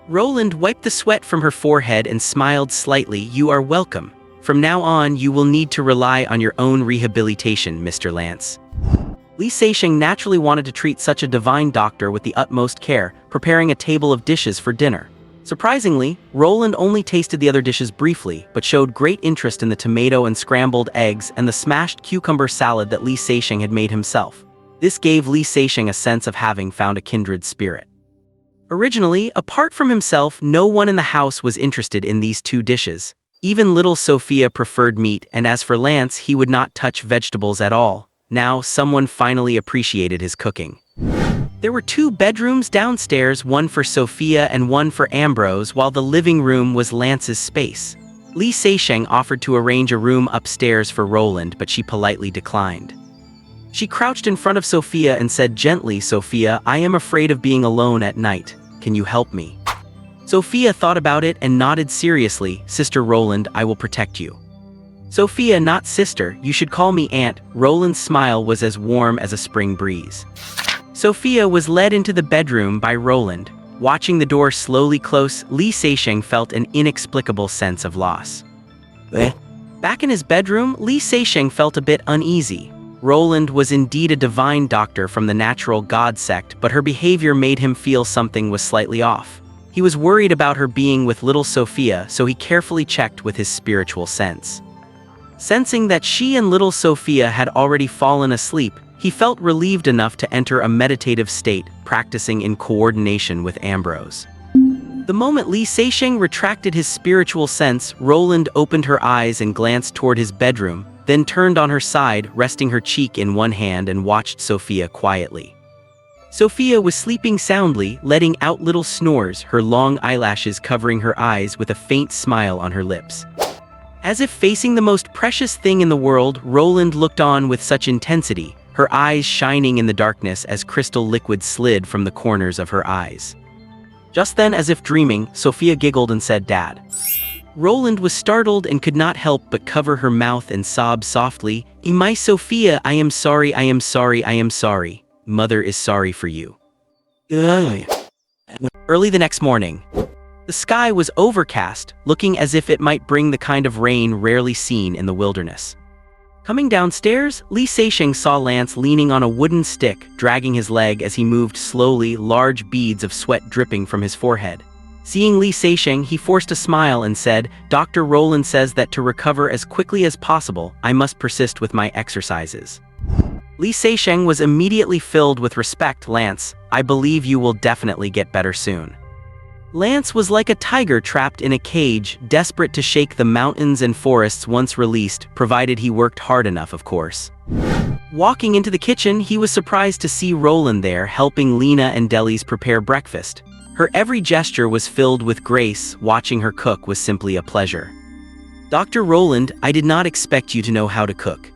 Roland wiped the sweat from her forehead and smiled slightly. "You are welcome. From now on, you will need to rely on your own rehabilitation, Mr. Lance." Li Seixing naturally wanted to treat such a divine doctor with the utmost care, preparing a table of dishes for dinner. Surprisingly, Roland only tasted the other dishes briefly, but showed great interest in the tomato and scrambled eggs and the smashed cucumber salad that Li Seixing had made himself. This gave Li Seixing a sense of having found a kindred spirit. Originally, apart from himself, no one in the house was interested in these two dishes. Even little Sophia preferred meat, and as for Lance, he would not touch vegetables at all. Now, someone finally appreciated his cooking. There were two bedrooms downstairs, one for Sophia and one for Ambrose, while the living room was Lance's space. Li Seixing offered to arrange a room upstairs for Roland, but she politely declined. She crouched in front of Sophia and said gently, "Sophia, I am afraid of being alone at night. Can you help me?" Sophia thought about it and nodded seriously. "Sister Roland, I will protect you." "Sophia, not sister, you should call me aunt." Roland's smile was as warm as a spring breeze. Sophia was led into the bedroom by Roland. Watching the door slowly close, Li Seixing felt an inexplicable sense of loss. Back in his bedroom, Li Seixing felt a bit uneasy. Roland was indeed a divine doctor from the Natural God sect, but her behavior made him feel something was slightly off. He was worried about her being with little Sophia, so he carefully checked with his spiritual sense. Sensing that she and little Sophia had already fallen asleep, he felt relieved enough to enter a meditative state, practicing in coordination with Ambrose. The moment Li Seixing retracted his spiritual sense, Roland opened her eyes and glanced toward his bedroom, then turned on her side, resting her cheek in one hand, and watched Sophia quietly. Sophia was sleeping soundly, letting out little snores, her long eyelashes covering her eyes with a faint smile on her lips. As if facing the most precious thing in the world, Roland looked on with such intensity, her eyes shining in the darkness as crystal liquid slid from the corners of her eyes. Just then, as if dreaming, Sophia giggled and said, "Dad." Roland was startled and could not help but cover her mouth and sob softly, "My Sophia, I am sorry, I am sorry, I am sorry. Mother is sorry for you." Early the next morning, the The sky was overcast, looking as if it might bring the kind of rain rarely seen in the wilderness. Coming downstairs, Li Seixing saw Lance leaning on a wooden stick, dragging his leg as he moved slowly, large beads of sweat dripping from his forehead. Seeing Li Seixing, he forced a smile and said, "Dr. Roland says that to recover as quickly as possible, I must persist with my exercises." Li Seixing was immediately filled with respect. "Lance, I believe you will definitely get better soon." Lance was like a tiger trapped in a cage, desperate to shake the mountains and forests once released, provided he worked hard enough, of course. Walking into the kitchen, he was surprised to see Roland there, helping Lena and Delis prepare breakfast. Her every gesture was filled with grace. Watching her cook was simply a pleasure. "Dr. Roland, I did not expect you to know how to cook."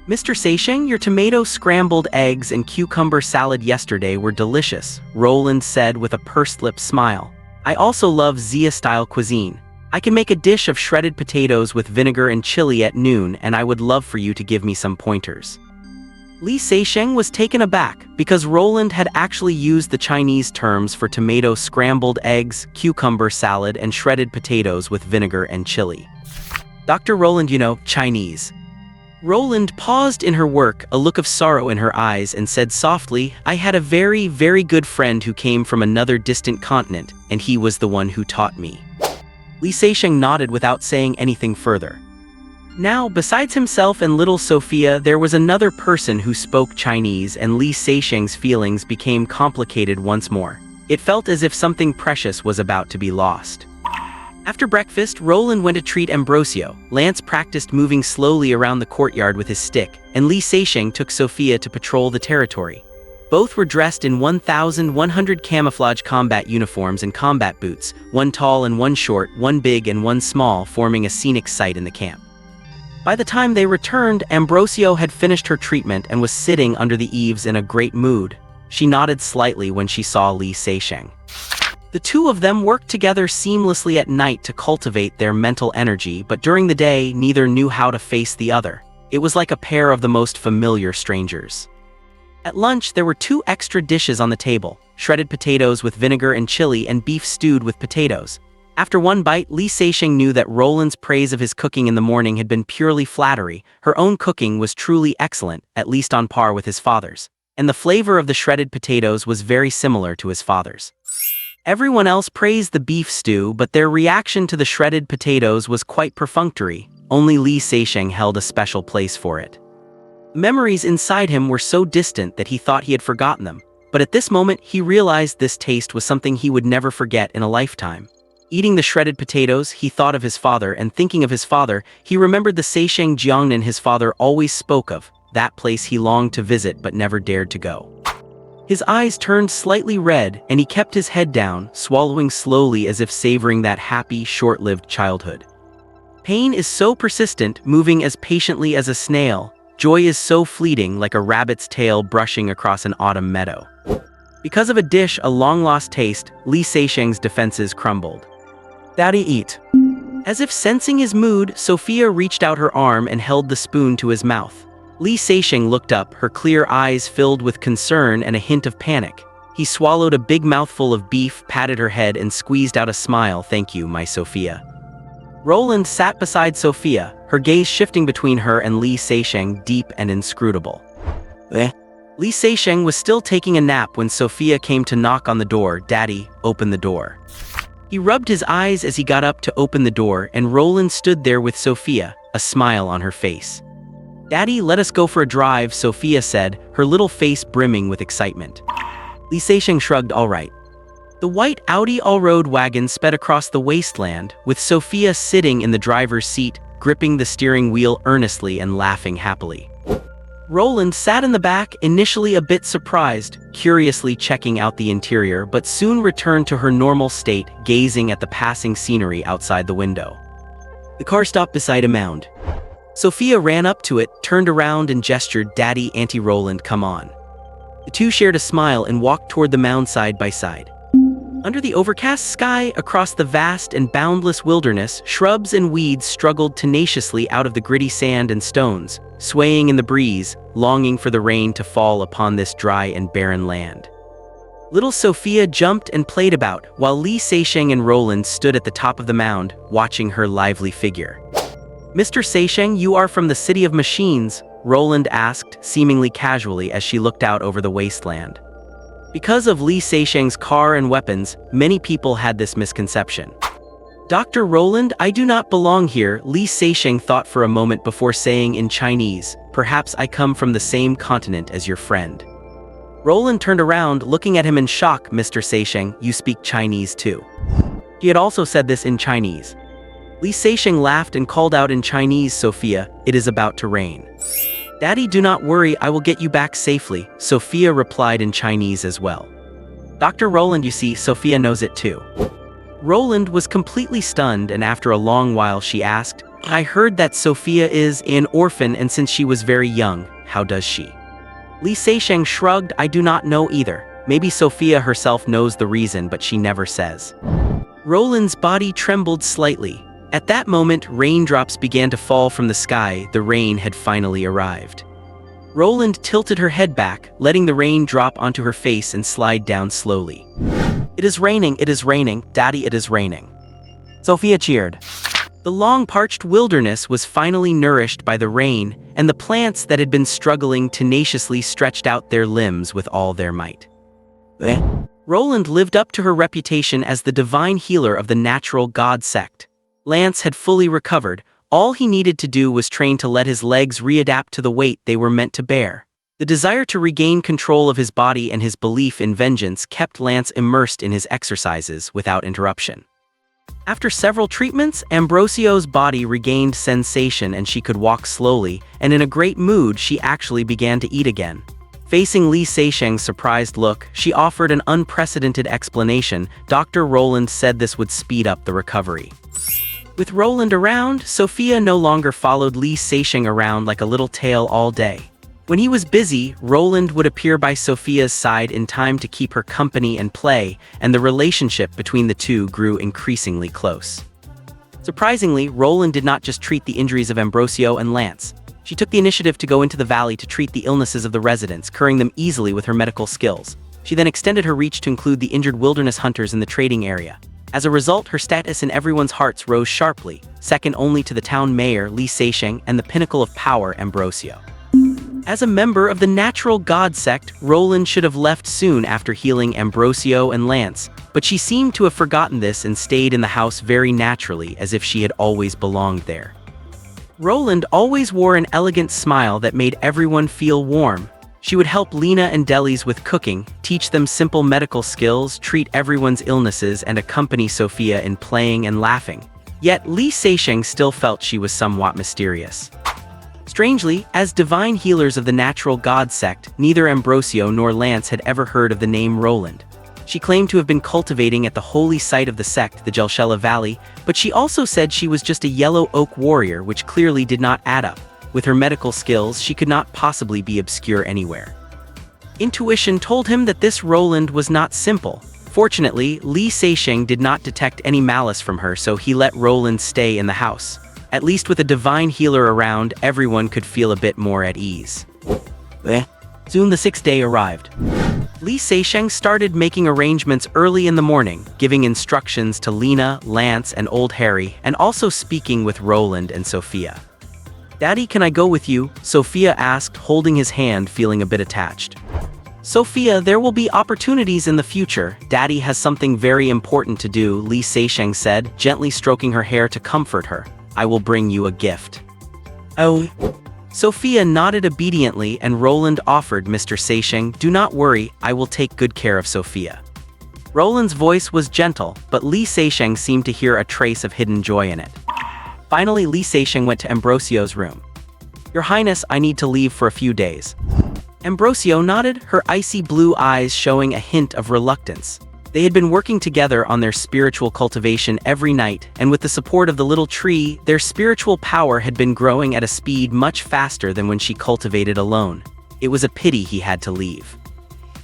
"Mr. Seixing, your tomato scrambled eggs and cucumber salad yesterday were delicious," Roland said with a pursed-lip smile. "I also love Zia-style cuisine. I can make a dish of shredded potatoes with vinegar and chili at noon, and I would love for you to give me some pointers." Li Seixing was taken aback, because Roland had actually used the Chinese terms for tomato scrambled eggs, cucumber salad, and shredded potatoes with vinegar and chili. "Dr. Roland, you know, Chinese." Roland paused in her work, a look of sorrow in her eyes, and said softly, "I had a very, very good friend who came from another distant continent, and he was the one who taught me." Li Seixing nodded without saying anything further. Now, besides himself and little Sophia, there was another person who spoke Chinese, and Li Seixing's feelings became complicated once more. It felt as if something precious was about to be lost. After breakfast, Roland went to treat Ambrosio. Lance practiced moving slowly around the courtyard with his stick, and Li Seixing took Sophia to patrol the territory. Both were dressed in 1,100 camouflage combat uniforms and combat boots, one tall and one short, one big and one small, forming a scenic sight in the camp. By the time they returned, Ambrosio had finished her treatment and was sitting under the eaves in a great mood. She nodded slightly when she saw Li Seixing. The two of them worked together seamlessly at night to cultivate their mental energy, but during the day, neither knew how to face the other. It was like a pair of the most familiar strangers. At lunch, there were 2 extra dishes on the table: shredded potatoes with vinegar and chili and beef stewed with potatoes. After one bite, Li Seixing knew that Roland's praise of his cooking in the morning had been purely flattery. Her own cooking was truly excellent, at least on par with his father's. And the flavor of the shredded potatoes was very similar to his father's. Everyone else praised the beef stew, but their reaction to the shredded potatoes was quite perfunctory. Only Li Seixing held a special place for it. Memories inside him were so distant that he thought he had forgotten them. But at this moment, he realized this taste was something he would never forget in a lifetime. Eating the shredded potatoes, he thought of his father, and thinking of his father, he remembered the Seixing Jiangnan his father always spoke of, that place he longed to visit but never dared to go. His eyes turned slightly red, and he kept his head down, swallowing slowly as if savoring that happy, short-lived childhood. Pain is so persistent, moving as patiently as a snail. Joy is so fleeting, like a rabbit's tail brushing across an autumn meadow. Because of a dish, a long-lost taste, Li Seixing's defenses crumbled. "Daddy, eat." As if sensing his mood, Sophia reached out her arm and held the spoon to his mouth. Li Seixing looked up, her clear eyes filled with concern and a hint of panic. He swallowed a big mouthful of beef, patted her head, and squeezed out a smile. "Thank you, my Sophia." Roland sat beside Sophia, her gaze shifting between her and Li Seixing, deep and inscrutable. Li Seixing was still taking a nap when Sophia came to knock on the door. "Daddy, open the door." He rubbed his eyes as he got up to open the door, and Roland stood there with Sophia, a smile on her face. "Daddy, let us go for a drive," Sophia said, her little face brimming with excitement. Li Seixing shrugged. "All right." The white Audi all-road wagon sped across the wasteland, with Sophia sitting in the driver's seat, gripping the steering wheel earnestly and laughing happily. Roland sat in the back, initially a bit surprised, curiously checking out the interior, but soon returned to her normal state, gazing at the passing scenery outside the window. The car stopped beside a mound. Sophia ran up to it, turned around and gestured, "Daddy, Auntie Roland, come on." The two shared a smile and walked toward the mound side by side. Under the overcast sky, across the vast and boundless wilderness, shrubs and weeds struggled tenaciously out of the gritty sand and stones, swaying in the breeze, longing for the rain to fall upon this dry and barren land. Little Sophia jumped and played about, while Li Seixing and Roland stood at the top of the mound, watching her lively figure. "Mr. Seixing, you are from the City of Machines?" Roland asked, seemingly casually as she looked out over the wasteland. Because of Li Seixing's car and weapons, many people had this misconception. "Dr. Roland, I do not belong here," Li Seixing thought for a moment before saying in Chinese, "Perhaps I come from the same continent as your friend." Roland turned around, looking at him in shock. "Mr. Seixing, you speak Chinese too." He had also said this in Chinese. Li Seixing laughed and called out in Chinese, "Sophia, it is about to rain." "Daddy, do not worry, I will get you back safely," Sophia replied in Chinese as well. "Dr. Roland, you see, Sophia knows it too." Roland was completely stunned, and after a long while she asked, "I heard that Sophia is an orphan, and since she was very young, how does she?" Li Seixing shrugged, "I do not know either. Maybe Sophia herself knows the reason, but she never says." Roland's body trembled slightly. At that moment, raindrops began to fall from the sky. The rain had finally arrived. Roland tilted her head back, letting the rain drop onto her face and slide down slowly. It is raining, Daddy, it is raining." Sophia cheered. The long parched wilderness was finally nourished by the rain, and the plants that had been struggling tenaciously stretched out their limbs with all their might. Roland lived up to her reputation as the divine healer of the natural god sect. Lance had fully recovered. All he needed to do was train to let his legs readapt to the weight they were meant to bear. The desire to regain control of his body and his belief in vengeance kept Lance immersed in his exercises without interruption. After several treatments, Ambrosio's body regained sensation and she could walk slowly, and in a great mood she actually began to eat again. Facing Li Seixing's surprised look, she offered an unprecedented explanation. Dr. Roland said this would speed up the recovery. With Roland around, Sophia no longer followed Li Seixing around like a little tail all day. When he was busy, Roland would appear by Sophia's side in time to keep her company and play, and the relationship between the two grew increasingly close. Surprisingly, Roland did not just treat the injuries of Ambrosio and Lance. She took the initiative to go into the valley to treat the illnesses of the residents, curing them easily with her medical skills. She then extended her reach to include the injured wilderness hunters in the trading area. As a result, her status in everyone's hearts rose sharply, second only to the town mayor, Li Seixing, and the pinnacle of power, Ambrosio. As a member of the natural god sect, Roland should have left soon after healing Ambrosio and Lance, but she seemed to have forgotten this and stayed in the house very naturally, as if she had always belonged there. Roland always wore an elegant smile that made everyone feel warm. She would help Lena and Delis with cooking, teach them simple medical skills, treat everyone's illnesses, and accompany Sophia in playing and laughing. Yet Li Seixing still felt she was somewhat mysterious. Strangely, as divine healers of the natural god sect, neither Ambrosio nor Lance had ever heard of the name Roland. She claimed to have been cultivating at the holy site of the sect, the Jelshela Valley, but she also said she was just a yellow oak warrior, which clearly did not add up. With her medical skills, she could not possibly be obscure anywhere. Intuition told him that this Roland was not simple. Fortunately, Li Seixing did not detect any malice from her, so he let Roland stay in the house. At least with a divine healer around, everyone could feel a bit more at ease. Soon the sixth day arrived. Li Seixing started making arrangements early in the morning, giving instructions to Lena, Lance, and Old Harry, and also speaking with Roland and Sophia. "Daddy, can I go with you?" Sophia asked, holding his hand, feeling a bit attached. "Sophia, there will be opportunities in the future. Daddy has something very important to do," Li Seixing said, gently stroking her hair to comfort her. "I will bring you a gift." "Oh." Sophia nodded obediently, and Roland offered, "Mr. Seixing, do not worry, I will take good care of Sophia." Roland's voice was gentle, but Li Seixing seemed to hear a trace of hidden joy in it. Finally, Li Seixing went to Ambrosio's room. "Your Highness, I need to leave for a few days." Ambrosio nodded, her icy blue eyes showing a hint of reluctance. They had been working together on their spiritual cultivation every night, and with the support of the little tree, their spiritual power had been growing at a speed much faster than when she cultivated alone. It was a pity he had to leave.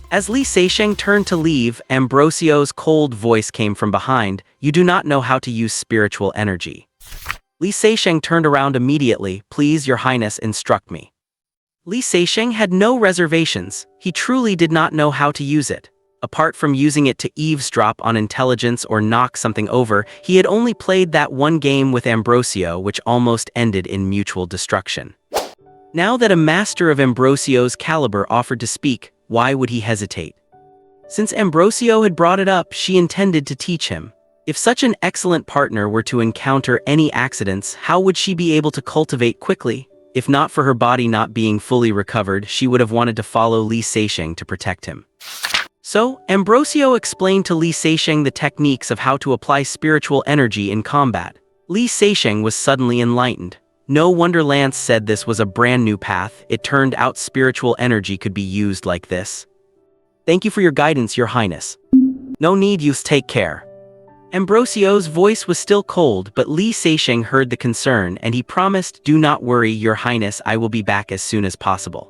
As Li Seixing turned to leave, Ambrosio's cold voice came from behind, "You do not know how to use spiritual energy." Li Seixing turned around immediately. "Please, Your Highness, instruct me." Li Seixing had no reservations. He truly did not know how to use it. Apart from using it to eavesdrop on intelligence or knock something over, he had only played that one game with Ambrosio, which almost ended in mutual destruction. Now that a master of Ambrosio's caliber offered to speak, why would he hesitate? Since Ambrosio had brought it up, she intended to teach him. If such an excellent partner were to encounter any accidents, how would she be able to cultivate quickly? If not for her body not being fully recovered, she would have wanted to follow Li Seixing to protect him. So, Ambrosio explained to Li Seixing the techniques of how to apply spiritual energy in combat. Li Seixing was suddenly enlightened. No wonder Lance said this was a brand new path. It turned out spiritual energy could be used like this. Thank you for your guidance, Your Highness. No need, you take care. Ambrosio's voice was still cold, but Li Seixing heard the concern and he promised, do not worry, Your Highness, I will be back as soon as possible.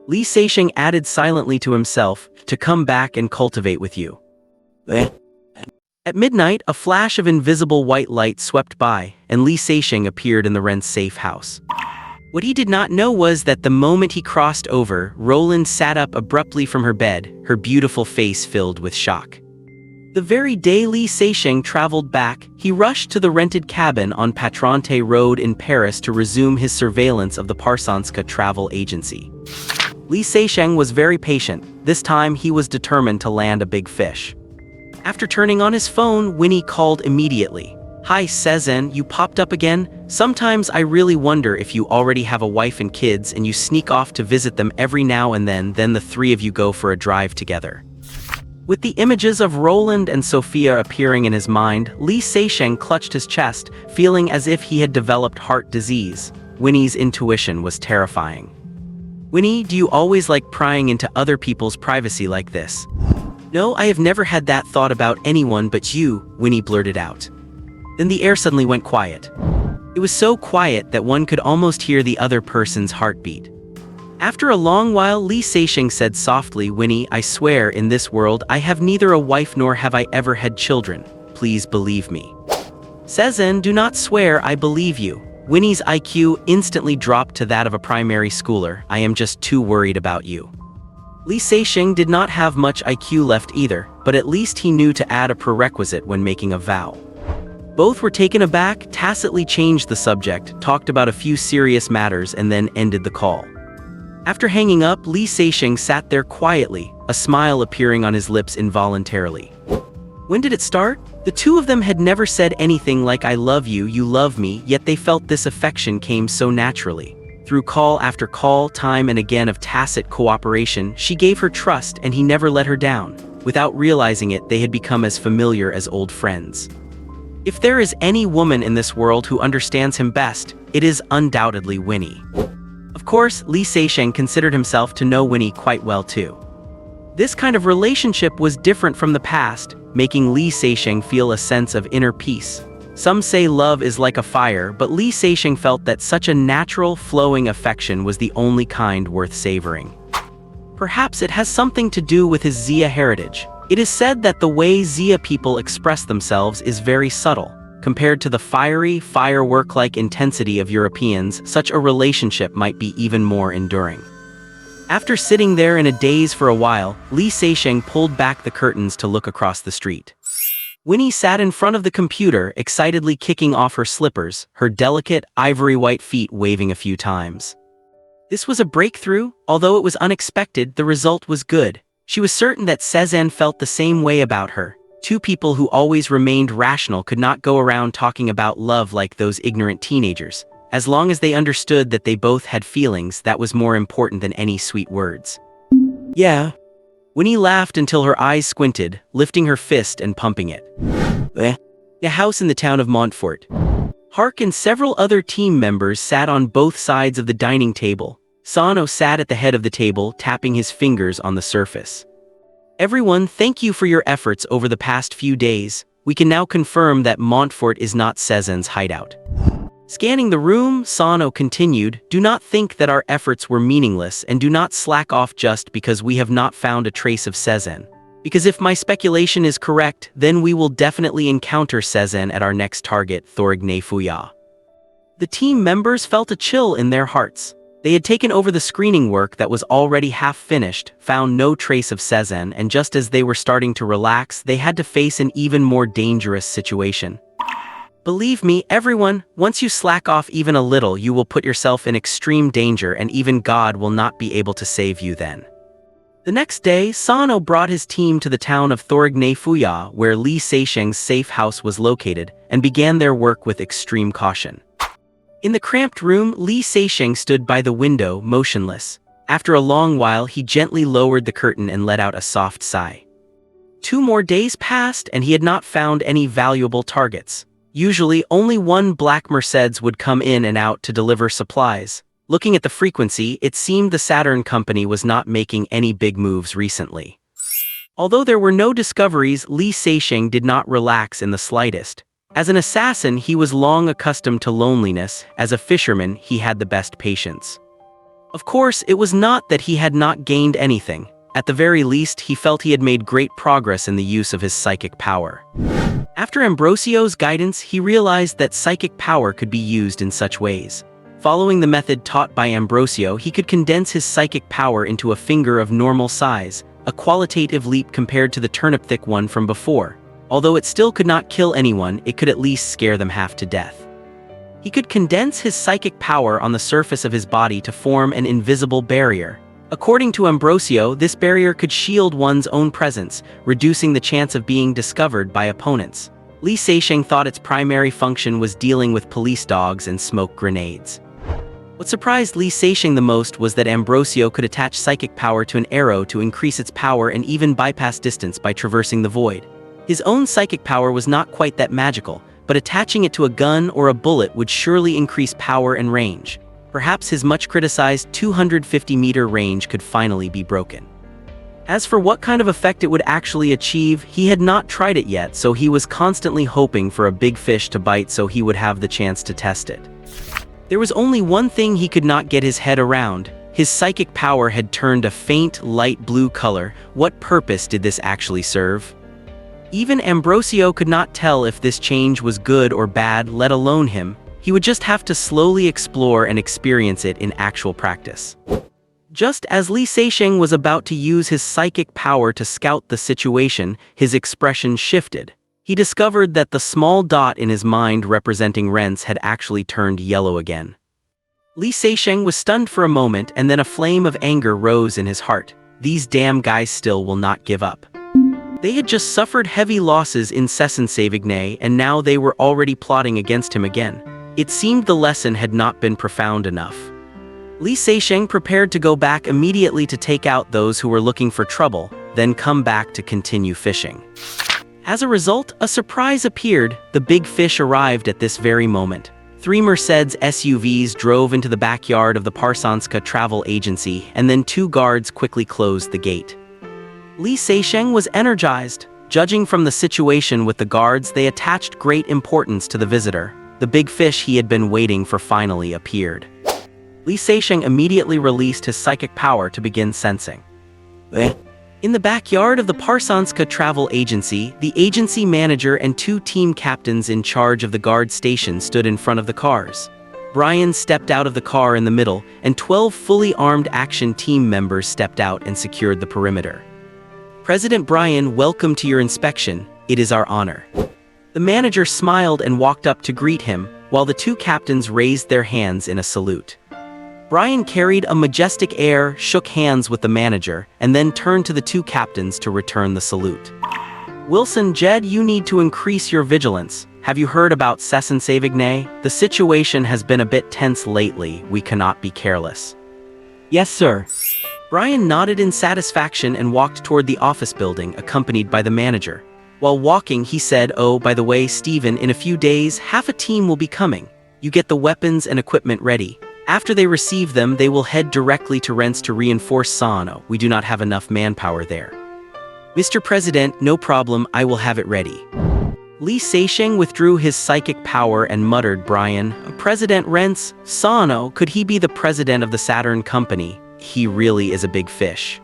Li Seixing added silently to himself, to come back and cultivate with you. At midnight, a flash of invisible white light swept by, and Li Seixing appeared in the Ren's safe house. What he did not know was that the moment he crossed over, Roland sat up abruptly from her bed, her beautiful face filled with shock. The very day Li Seixing traveled back, he rushed to the rented cabin on Patronte Road in Paris to resume his surveillance of the Parsanska travel agency. Li Seixing was very patient. This time he was determined to land a big fish. After turning on his phone, Winnie called immediately. Hi Cezanne, you popped up again? Sometimes I really wonder if you already have a wife and kids and you sneak off to visit them every now and then the three of you go for a drive together. With the images of Roland and Sophia appearing in his mind, Li Seixing clutched his chest, feeling as if he had developed heart disease. Winnie's intuition was terrifying. Winnie, do you always like prying into other people's privacy like this? No, I have never had that thought about anyone but you, Winnie blurted out. Then the air suddenly went quiet. It was so quiet that one could almost hear the other person's heartbeat. After a long while, Li Seixing said softly, Winnie, I swear in this world I have neither a wife nor have I ever had children. Please believe me. Cezanne, do not swear, I believe you. Winnie's IQ instantly dropped to that of a primary schooler. I am just too worried about you. Li Seixing did not have much IQ left either, but at least he knew to add a prerequisite when making a vow. Both were taken aback, tacitly changed the subject, talked about a few serious matters and then ended the call. After hanging up, Li Seixing sat there quietly, a smile appearing on his lips involuntarily. When did it start? The two of them had never said anything like I love you, you love me, yet they felt this affection came so naturally. Through call after call, time and again of tacit cooperation, she gave her trust and he never let her down. Without realizing it, they had become as familiar as old friends. If there is any woman in this world who understands him best, it is undoubtedly Winnie. Of course, Li Seixing considered himself to know Winnie quite well too. This kind of relationship was different from the past, making Li Seixing feel a sense of inner peace. Some say love is like a fire, but Li Seixing felt that such a natural, flowing affection was the only kind worth savoring. Perhaps it has something to do with his Xia heritage. It is said that the way Xia people express themselves is very subtle. Compared to the fiery, firework-like intensity of Europeans, such a relationship might be even more enduring. After sitting there in a daze for a while, Li Seixing pulled back the curtains to look across the street. Winnie sat in front of the computer, excitedly kicking off her slippers, her delicate, ivory-white feet waving a few times. This was a breakthrough. Although it was unexpected, the result was good. She was certain that Cezanne felt the same way about her. Two people who always remained rational could not go around talking about love like those ignorant teenagers. As long as they understood that they both had feelings, that was more important than any sweet words. Yeah. Winnie laughed until her eyes squinted, lifting her fist and pumping it. A house in the town of Montfort. Hark and several other team members sat on both sides of the dining table. Sano sat at the head of the table, tapping his fingers on the surface. Everyone, thank you for your efforts over the past few days. We can now confirm that Montfort is not Cezanne's hideout. Scanning the room, Sano continued, do not think that our efforts were meaningless and do not slack off just because we have not found a trace of Cezanne. Because if my speculation is correct, then we will definitely encounter Cezanne at our next target, Thorigne Fuya. The team members felt a chill in their hearts. They had taken over the screening work that was already half finished, found no trace of Sezen, and just as they were starting to relax, they had to face an even more dangerous situation. Believe me, everyone, once you slack off even a little, you will put yourself in extreme danger and even God will not be able to save you then. The next day, Sano brought his team to the town of Thorigne Fuya, where Li Seisheng's safe house was located, and began their work with extreme caution. In the cramped room, Li Seisheng stood by the window, motionless. After a long while, he gently lowered the curtain and let out a soft sigh. 2 more days passed, and he had not found any valuable targets. Usually, only one black Mercedes would come in and out to deliver supplies. Looking at the frequency, it seemed the Saturn company was not making any big moves recently. Although there were no discoveries, Li Seisheng did not relax in the slightest. As an assassin, he was long accustomed to loneliness. As a fisherman, he had the best patience. Of course, it was not that he had not gained anything. At the very least, he felt he had made great progress in the use of his psychic power. After Ambrosio's guidance, he realized that psychic power could be used in such ways. Following the method taught by Ambrosio, he could condense his psychic power into a finger of normal size, a qualitative leap compared to the turnip-thick one from before. Although it still could not kill anyone, it could at least scare them half to death. He could condense his psychic power on the surface of his body to form an invisible barrier. According to Ambrosio, this barrier could shield one's own presence, reducing the chance of being discovered by opponents. Li Seisheng thought its primary function was dealing with police dogs and smoke grenades. What surprised Li Seisheng the most was that Ambrosio could attach psychic power to an arrow to increase its power and even bypass distance by traversing the void. His own psychic power was not quite that magical, but attaching it to a gun or a bullet would surely increase power and range. Perhaps his much-criticized 250-meter range could finally be broken. As for what kind of effect it would actually achieve, he had not tried it yet, so he was constantly hoping for a big fish to bite so he would have the chance to test it. There was only one thing he could not get his head around. His psychic power had turned a faint, light blue color. What purpose did this actually serve? Even Ambrosio could not tell if this change was good or bad, let alone him. He would just have to slowly explore and experience it in actual practice. Just as Li Seisheng was about to use his psychic power to scout the situation, his expression shifted. He discovered that the small dot in his mind representing rents had actually turned yellow again. Li Seisheng was stunned for a moment, and then a flame of anger rose in his heart. These damn guys still will not give up. They had just suffered heavy losses in assassination, and now they were already plotting against him again. It seemed the lesson had not been profound enough. Li Seisheng prepared to go back immediately to take out those who were looking for trouble, then come back to continue fishing. As a result, a surprise appeared. The big fish arrived at this very moment. 3 Mercedes SUVs drove into the backyard of the Parsanska travel agency, and then 2 guards quickly closed the gate. Li Seisheng was energized. Judging from the situation with the guards, they attached great importance to the visitor. The big fish he had been waiting for finally appeared. Li Seisheng immediately released his psychic power to begin sensing. In the backyard of the Parsanska travel agency, the agency manager and 2 team captains in charge of the guard station stood in front of the cars. Brian stepped out of the car in the middle, and 12 fully armed action team members stepped out and secured the perimeter. President Brian, welcome to your inspection. It is our honor. The manager smiled and walked up to greet him, while the 2 captains raised their hands in a salute. Brian carried a majestic air, shook hands with the manager, and then turned to the 2 captains to return the salute. Wilson, Jed, you need to increase your vigilance. Have you heard about assassination? The situation has been a bit tense lately. We cannot be careless. Yes, sir. Brian nodded in satisfaction and walked toward the office building, accompanied by the manager. While walking, he said, "Oh, by the way, Steven, in a few days, half a team will be coming. You get the weapons and equipment ready. After they receive them, they will head directly to Rents to reinforce Sano. We do not have enough manpower there." "Mr. President, no problem, I will have it ready." Li Seisheng withdrew his psychic power and muttered, "Brian, President Rents, Sano, could he be the president of the Saturn company? He really is a big fish."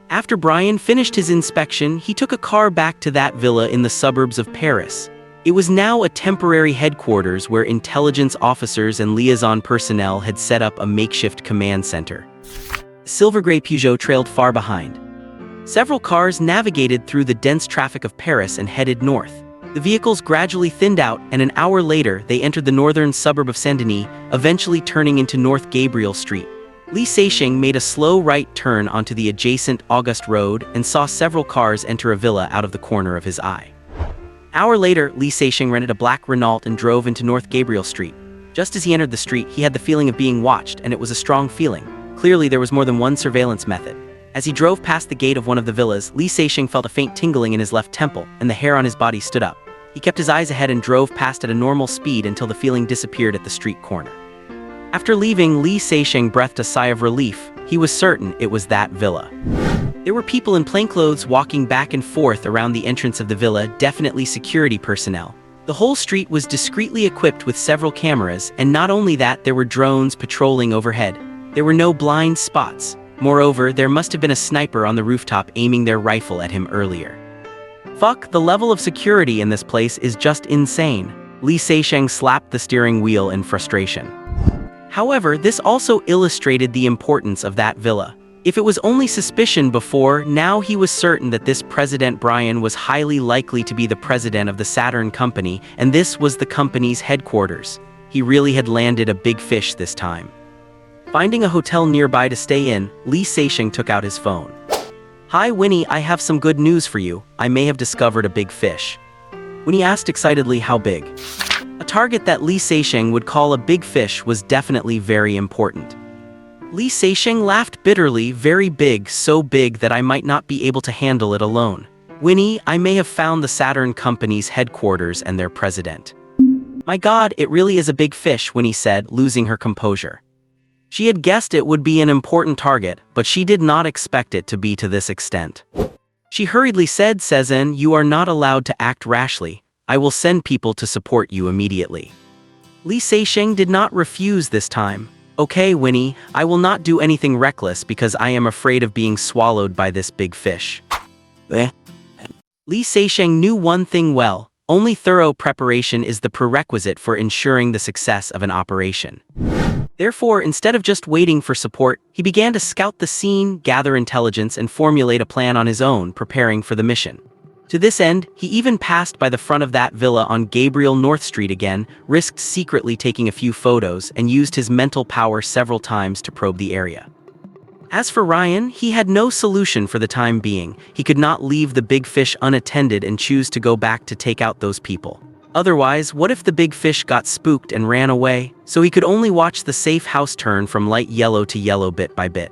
After Brian finished his inspection, he took a car back to that villa in the suburbs of Paris. It was now a temporary headquarters where intelligence officers and liaison personnel had set up a makeshift command center. A silver-gray Peugeot trailed far behind. Several cars navigated through the dense traffic of Paris and headed north. The vehicles gradually thinned out, and an hour later they entered the northern suburb of Saint-Denis, eventually turning into North Gabriel Street. Li Seixing made a slow right turn onto the adjacent Auguste Road and saw several cars enter a villa out of the corner of his eye. An hour later, Li Seixing rented a black Renault and drove into North Gabriel Street. Just as he entered the street, he had the feeling of being watched, and it was a strong feeling. Clearly, there was more than one surveillance method. As he drove past the gate of one of the villas, Li Seixing felt a faint tingling in his left temple, and the hair on his body stood up. He kept his eyes ahead and drove past at a normal speed until the feeling disappeared at the street corner. After leaving, Li Seixing breathed a sigh of relief. He was certain it was that villa. There were people in plainclothes walking back and forth around the entrance of the villa, definitely security personnel. The whole street was discreetly equipped with several cameras, and not only that, there were drones patrolling overhead. There were no blind spots. Moreover, there must have been a sniper on the rooftop aiming their rifle at him earlier. Fuck, the level of security in this place is just insane. Li Seixing slapped the steering wheel in frustration. However, this also illustrated the importance of that villa. If it was only suspicion before, now he was certain that this President Brian was highly likely to be the president of the Saturn Company, and this was the company's headquarters. He really had landed a big fish this time. Finding a hotel nearby to stay in, Li Seixing took out his phone. "Hi Winnie, I have some good news for you. I may have discovered a big fish." Winnie asked excitedly how big. A target that Li Seixing would call a big fish was definitely very important. Li Seixing laughed bitterly. "Very big, so big that I might not be able to handle it alone. Winnie, I may have found the Saturn Company's headquarters and their president." "My God, it really is a big fish," Winnie said, losing her composure. She had guessed it would be an important target, but she did not expect it to be to this extent. She hurriedly said, "Cezanne, you are not allowed to act rashly. I will send people to support you immediately." Li Seixing did not refuse this time. "Okay, Winnie, I will not do anything reckless because I am afraid of being swallowed by this big fish." Li Seixing knew one thing well: only thorough preparation is the prerequisite for ensuring the success of an operation. Therefore, instead of just waiting for support, he began to scout the scene, gather intelligence, and formulate a plan on his own, preparing for the mission. To this end, he even passed by the front of that villa on Gabriel North Street again, risked secretly taking a few photos, and used his mental power several times to probe the area. As for Ryan, he had no solution for the time being. He could not leave the big fish unattended and choose to go back to take out those people. Otherwise, what if the big fish got spooked and ran away? So he could only watch the safe house turn from light yellow to yellow bit by bit.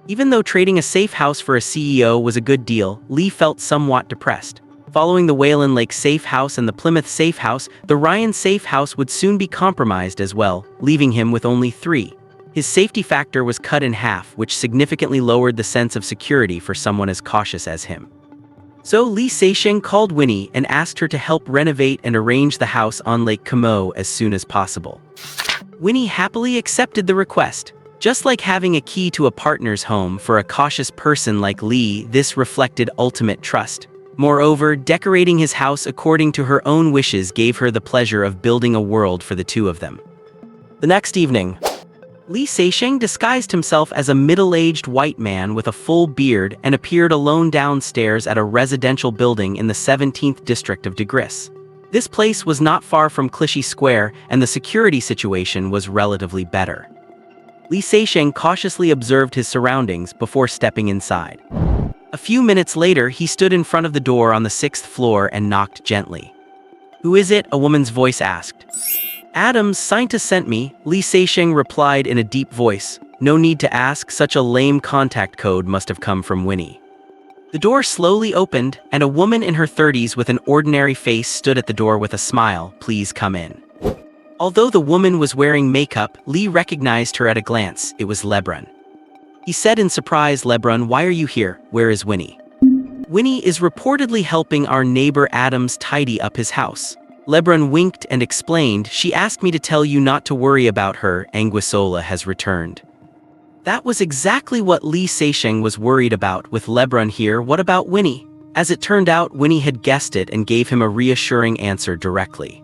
Even though trading a safe house for a CEO was a good deal, Lee felt somewhat depressed. Following the Whalen Lake safe house and the Plymouth safe house, the Ryan safe house would soon be compromised as well, leaving him with only 3. His safety factor was cut in half, which significantly lowered the sense of security for someone as cautious as him. So Li Seixing called Winnie and asked her to help renovate and arrange the house on Lake Como as soon as possible. Winnie happily accepted the request. Just like having a key to a partner's home for a cautious person like Lee, this reflected ultimate trust. Moreover, decorating his house according to her own wishes gave her the pleasure of building a world for the two of them. The next evening, Li Seixing disguised himself as a middle-aged white man with a full beard and appeared alone downstairs at a residential building in the 17th district of De Gris. This place was not far from Clichy Square, and the security situation was relatively better. Li Seixing cautiously observed his surroundings before stepping inside. A few minutes later, he stood in front of the door on the 6th floor and knocked gently. "Who is it?" a woman's voice asked. "Adams, scientist sent me," Li Seixing replied in a deep voice. No need to ask, such a lame contact code must have come from Winnie. The door slowly opened, and a woman in her 30s with an ordinary face stood at the door with a smile. "Please come in." Although the woman was wearing makeup, Lee recognized her at a glance. It was Lebrun. He said in surprise, "Lebrun, why are you here? Where is Winnie?" "Winnie is reportedly helping our neighbor Adams tidy up his house." Lebrun winked and explained, "She asked me to tell you not to worry about her. Anguissola has returned." That was exactly what Li Seixing was worried about. With Lebrun here, what about Winnie? As it turned out, Winnie had guessed it and gave him a reassuring answer directly.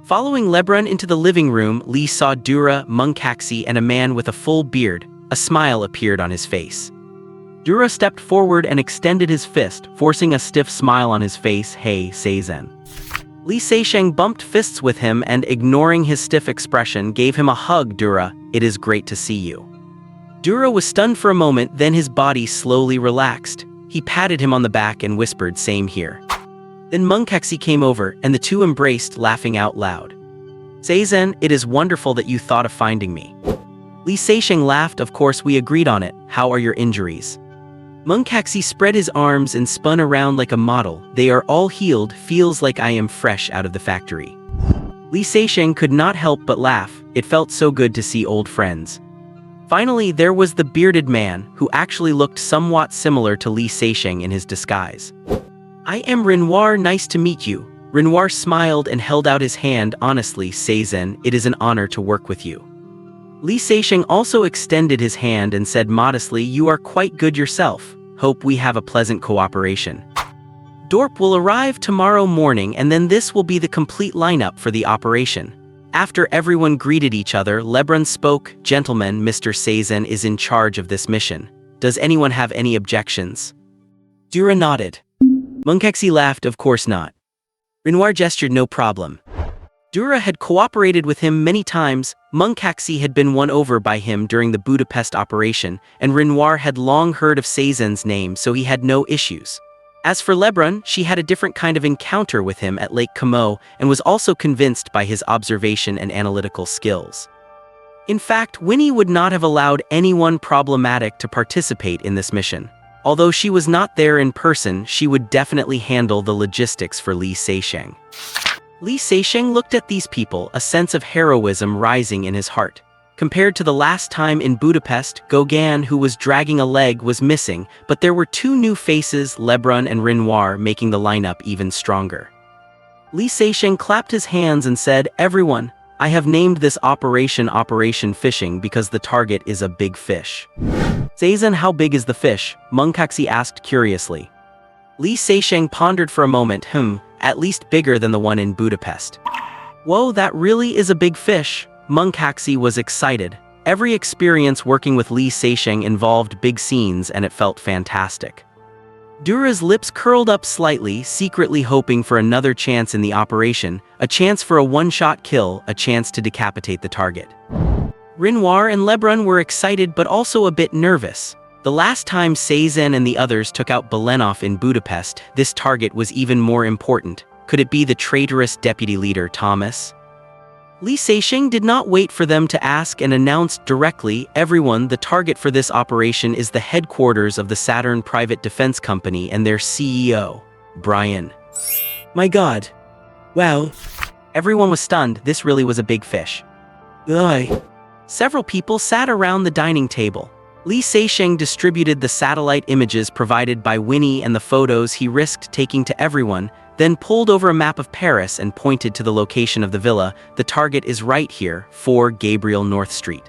Following Lebrun into the living room, Lee saw Dura, Munkaxi, and a man with a full beard. A smile appeared on his face. Dura stepped forward and extended his fist, forcing a stiff smile on his face. "Hey, Seizen." Lee Seisheng bumped fists with him and, ignoring his stiff expression, gave him a hug. "Dura, it is great to see you." Dura was stunned for a moment, then his body slowly relaxed. He patted him on the back and whispered, "Same here." Then Munkaxi came over, and the two embraced, laughing out loud. "Seizen, it is wonderful that you thought of finding me." Lee Seisheng laughed. "Of course, we agreed on it. How are your injuries?" Munkaxi spread his arms and spun around like a model. "They are all healed. Feels like I am fresh out of the factory." Lee Seisheng could not help but laugh. It felt so good to see old friends. Finally, there was the bearded man, who actually looked somewhat similar to Lee Seisheng in his disguise. "I am Renoir, nice to meet you." Renoir smiled and held out his hand. "Honestly, Seizen, it is an honor to work with you." Lee Seisheng also extended his hand and said modestly, "You are quite good yourself. Hope we have a pleasant cooperation." Dorp will arrive tomorrow morning, and then this will be the complete lineup for the operation. After everyone greeted each other, Lebrun spoke. "Gentlemen, Mr. Seizen is in charge of this mission. Does anyone have any objections?" Dura nodded. Munkaxi laughed. "Of course not." Renoir gestured. "No problem." Dura had cooperated with him many times. Munkaxi had been won over by him during the Budapest operation, and Renoir had long heard of Seizen's name, so he had no issues. As for Lebrun, she had a different kind of encounter with him at Lake Como and was also convinced by his observation and analytical skills. In fact, Winnie would not have allowed anyone problematic to participate in this mission. Although she was not there in person, she would definitely handle the logistics for Lee Seisheng. Lee Seisheng looked at these people, a sense of heroism rising in his heart. Compared to the last time in Budapest, Gauguin, who was dragging a leg, was missing, but there were two new faces, Lebrun and Renoir, making the lineup even stronger. Lee Seisheng clapped his hands and said, "Everyone, I have named this operation Operation Fishing because the target is a big fish." "Seizen, how big is the fish?" Munkaxi asked curiously. Lee Seisheng pondered for a moment. At least bigger than the one in Budapest." "Whoa, that really is a big fish." Munkaxi was excited. Every experience working with Lee Seisheng involved big scenes, and it felt fantastic. Dura's lips curled up slightly, secretly hoping for another chance in the operation, a chance for a one-shot kill, a chance to decapitate the target. Renoir and Lebrun were excited but also a bit nervous. The last time Seizen and the others took out Belenov in Budapest, this target was even more important. Could it be the traitorous deputy leader Thomas? Lee Seisheng did not wait for them to ask and announced directly, "Everyone, the target for this operation is the headquarters of the Saturn Private Defense Company and their CEO, Brian." "My God. Wow." Everyone was stunned. This really was a big fish. Ugh. Several people sat around the dining table. Lee Seisheng distributed the satellite images provided by Winnie and the photos he risked taking to everyone, then pulled over a map of Paris and pointed to the location of the villa. "The target is right here, 4 Gabriel North Street."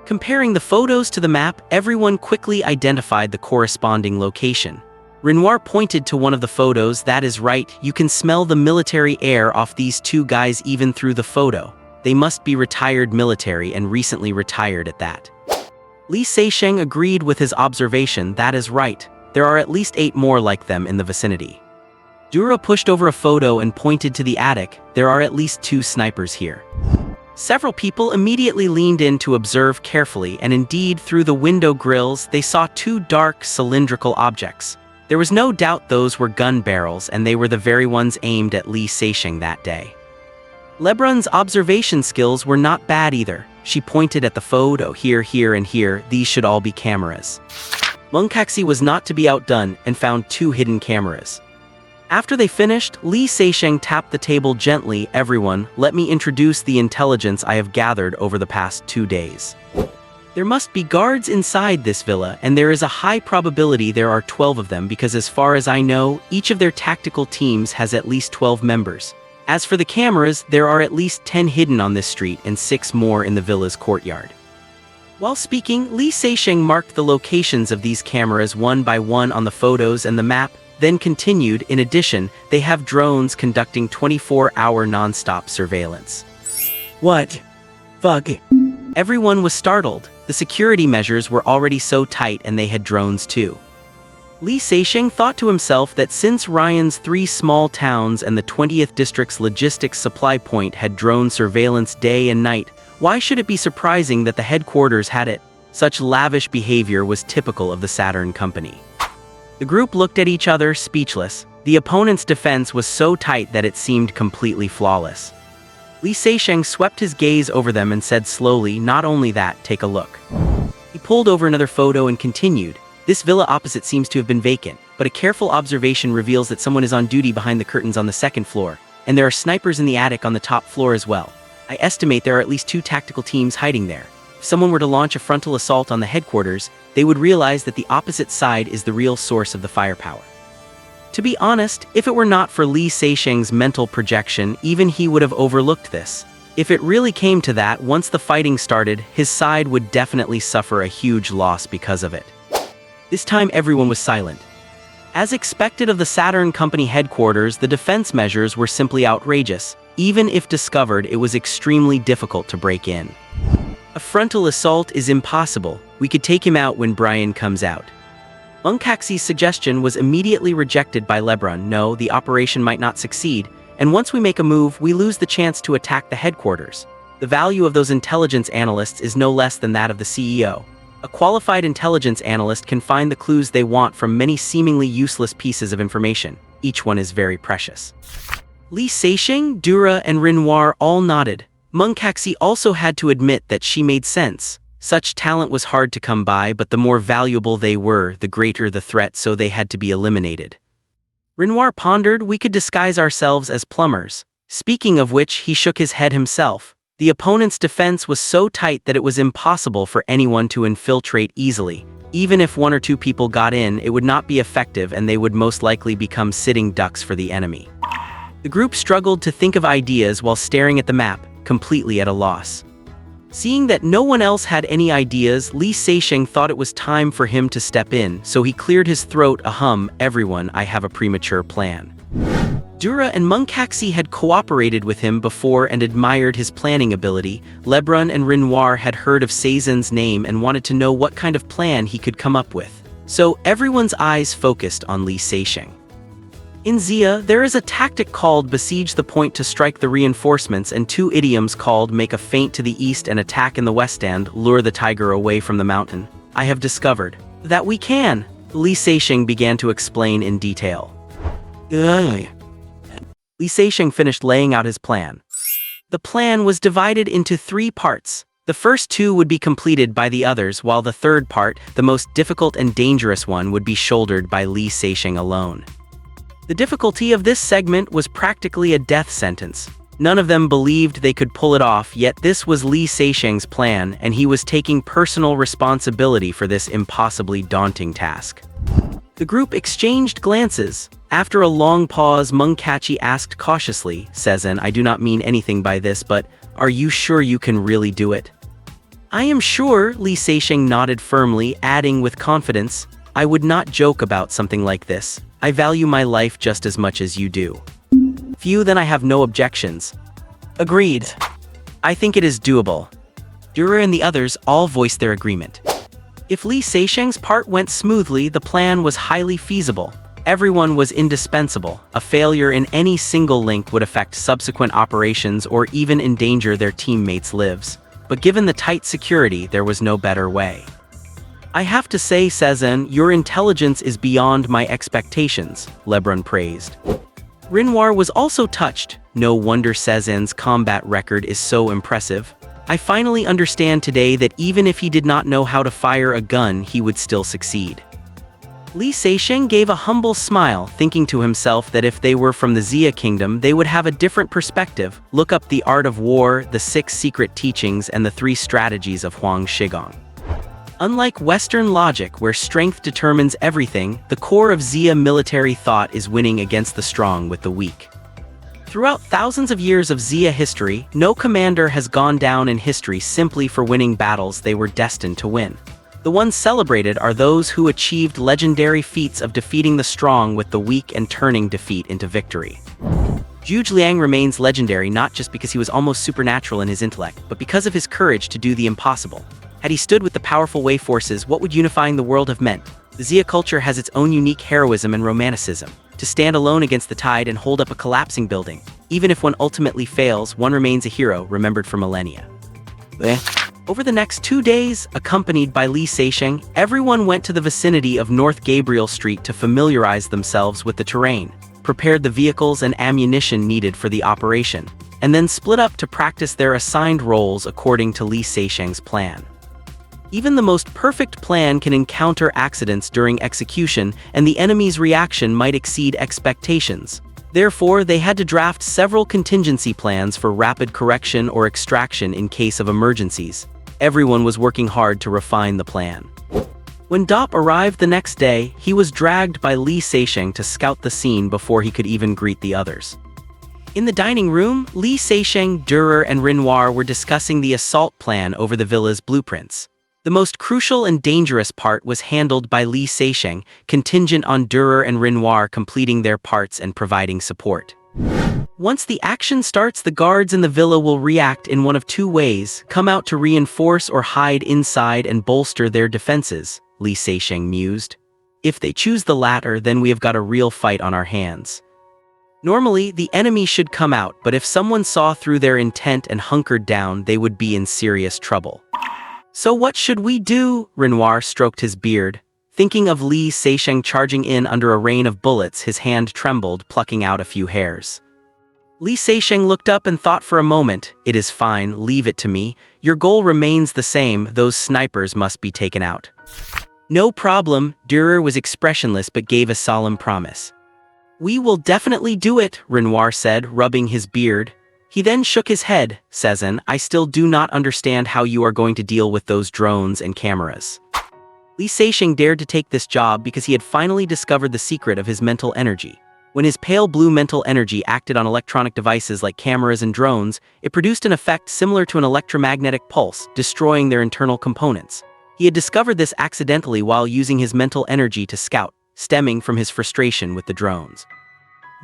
Comparing the photos to the map, everyone quickly identified the corresponding location. Renoir pointed to one of the photos. "That is right, you can smell the military air off these two guys even through the photo. They must be retired military and recently retired at that." Lee Seisheng agreed with his observation. "That is right. There are at least 8 more like them in the vicinity." Dura pushed over a photo and pointed to the attic. "There are at least 2 snipers here." Several people immediately leaned in to observe carefully, and indeed, through the window grills, they saw 2 dark, cylindrical objects. There was no doubt those were gun barrels, and they were the very ones aimed at Lee Seisheng that day. Lebrun's observation skills were not bad either. She pointed at the photo. "Here, here, and here, these should all be cameras." Munkaxi was not to be outdone and found 2 hidden cameras. After they finished, Lee Seisheng tapped the table gently. "Everyone, let me introduce the intelligence I have gathered over the past 2 days. There must be guards inside this villa, and there is a high probability there are 12 of them because as far as I know, each of their tactical teams has at least 12 members. As for the cameras, there are at least 10 hidden on this street and 6 more in the villa's courtyard." While speaking, Lee Seisheng marked the locations of these cameras one by one on the photos and the map. then continued, in addition, they have drones conducting 24-hour non-stop surveillance. What? Fuck. Everyone was startled. The security measures were already so tight and they had drones too. Li Seixing thought to himself that since Ryan's 3 small towns and the 20th district's logistics supply point had drone surveillance day and night, why should it be surprising that the headquarters had it? Such lavish behavior was typical of the Saturn company. The group looked at each other, speechless. The opponent's defense was so tight that it seemed completely flawless. Li Seixing swept his gaze over them and said slowly, "Not only that, take a look." He pulled over another photo and continued, "This villa opposite seems to have been vacant, but a careful observation reveals that someone is on duty behind the curtains on the 2nd floor, and there are snipers in the attic on the top floor as well. I estimate there are at least 2 tactical teams hiding there. If someone were to launch a frontal assault on the headquarters, they would realize that the opposite side is the real source of the firepower." To be honest, if it were not for Li Seixing's mental projection, even he would have overlooked this. If it really came to that, once the fighting started, his side would definitely suffer a huge loss because of it. This time everyone was silent. As expected of the Saturn Company headquarters, the defense measures were simply outrageous. Even if discovered, it was extremely difficult to break in. "A frontal assault is impossible. We could take him out when Brian comes out." Munkaxi's suggestion was immediately rejected by Lebron. "No, the operation might not succeed, and once we make a move, we lose the chance to attack the headquarters. The value of those intelligence analysts is no less than that of the CEO. A qualified intelligence analyst can find the clues they want from many seemingly useless pieces of information. Each one is very precious." Li Seixing, Dura, and Renoir all nodded. Munkaxi also had to admit that she made sense. Such talent was hard to come by, but the more valuable they were, the greater the threat, so they had to be eliminated. Renoir pondered, "We could disguise ourselves as plumbers." Speaking of which, he shook his head himself. The opponent's defense was so tight that it was impossible for anyone to infiltrate easily. Even if 1 or 2 people got in, it would not be effective and they would most likely become sitting ducks for the enemy. The group struggled to think of ideas while staring at the map, completely at a loss. Seeing that no one else had any ideas, Li Seixing thought it was time for him to step in, so he cleared his throat. "Ahem, everyone, I have a premature plan." Dura and Munkaxi had cooperated with him before and admired his planning ability. Lebrun and Renoir had heard of Seizen's name and wanted to know what kind of plan he could come up with. So everyone's eyes focused on Li Seixing. In Xia, there is a tactic called besiege the point to strike the reinforcements, and 2 idioms called make a feint to the east and attack in the west and lure the tiger away from the mountain. I have discovered that we can. Li Seixing began to explain in detail. Li Seixing finished laying out his plan. The plan was divided into 3 parts. The first 2 would be completed by the others, while the third part, the most difficult and dangerous one, would be shouldered by Li Seixing alone. The difficulty of this segment was practically a death sentence. None of them believed they could pull it off, yet this was Li Seixing's plan, and he was taking personal responsibility for this impossibly daunting task. The group exchanged glances. After a long pause, Munkachi asked cautiously, "Seizen, I do not mean anything by this, but are you sure you can really do it?" "I am sure," Li Seixing nodded firmly, adding with confidence, "I would not joke about something like this. I value my life just as much as you do." "Phew, then I have no objections." "Agreed. I think it is doable." Dura and the others all voiced their agreement. If Li Seixing's part went smoothly, the plan was highly feasible. Everyone was indispensable. A failure in any single link would affect subsequent operations or even endanger their teammates' lives. But given the tight security, there was no better way. "I have to say, Seizen, your intelligence is beyond my expectations," Lebrun praised. Renoir was also touched. "No wonder Seizen's combat record is so impressive. I finally understand today that even if he did not know how to fire a gun, he would still succeed." Li Seixing gave a humble smile, thinking to himself that if they were from the Xia kingdom, they would have a different perspective. Look up The Art of War, The 6 Secret Teachings, and The 3 Strategies of Huang Shigong. Unlike Western logic, where strength determines everything, the core of Xia military thought is winning against the strong with the weak. Throughout thousands of years of Xia history, no commander has gone down in history simply for winning battles they were destined to win. The ones celebrated are those who achieved legendary feats of defeating the strong with the weak and turning defeat into victory. Zhuge Liang remains legendary not just because he was almost supernatural in his intellect, but because of his courage to do the impossible. Had he stood with the powerful Wei forces, what would unifying the world have meant? The Xia culture has its own unique heroism and romanticism. To stand alone against the tide and hold up a collapsing building. Even if one ultimately fails, one remains a hero remembered for millennia. Over the next 2 days, accompanied by Li Seixing, everyone went to the vicinity of North Gabriel Street to familiarize themselves with the terrain, prepared the vehicles and ammunition needed for the operation, and then split up to practice their assigned roles according to Li Seixing's plan. Even the most perfect plan can encounter accidents during execution, and the enemy's reaction might exceed expectations. Therefore, they had to draft several contingency plans for rapid correction or extraction in case of emergencies. Everyone was working hard to refine the plan. When Dop arrived the next day, he was dragged by Li Seixing to scout the scene before he could even greet the others. In the dining room, Li Seixing, Durer, and Renoir were discussing the assault plan over the villa's blueprints. The most crucial and dangerous part was handled by Li Seixing, contingent on Durer and Renoir completing their parts and providing support. Once the action starts, the guards in the villa will react in one of two ways: come out to reinforce or hide inside and bolster their defenses, Li Seixing mused. If they choose the latter, then we have got a real fight on our hands. Normally, the enemy should come out, but if someone saw through their intent and hunkered down, they would be in serious trouble. So what should we do? Renoir stroked his beard. Thinking of Li Seixing charging in under a rain of bullets, his hand trembled, plucking out a few hairs. Li Seixing looked up and thought for a moment. It is fine, leave it to me. Your goal remains the same, those snipers must be taken out. No problem, Durer was expressionless but gave a solemn promise. We will definitely do it, Renoir said, rubbing his beard. He then shook his head. Cezanne, I still do not understand how you are going to deal with those drones and cameras. Li Seixing dared to take this job because he had finally discovered the secret of his mental energy. When his pale blue mental energy acted on electronic devices like cameras and drones, it produced an effect similar to an electromagnetic pulse, destroying their internal components. He had discovered this accidentally while using his mental energy to scout, stemming from his frustration with the drones.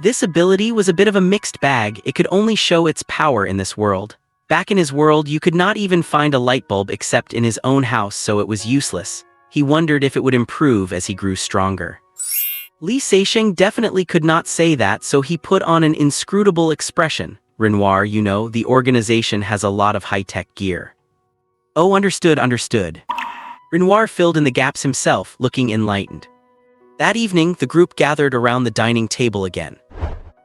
This ability was a bit of a mixed bag. It could only show its power in this world. Back in his world, you could not even find a light bulb except in his own house, so it was useless. He wondered if it would improve as he grew stronger. Li Seixing definitely could not say that, so he put on an inscrutable expression. Renoir, you know, the organization has a lot of high-tech gear. Oh, understood. Renoir filled in the gaps himself, looking enlightened. That evening, the group gathered around the dining table again.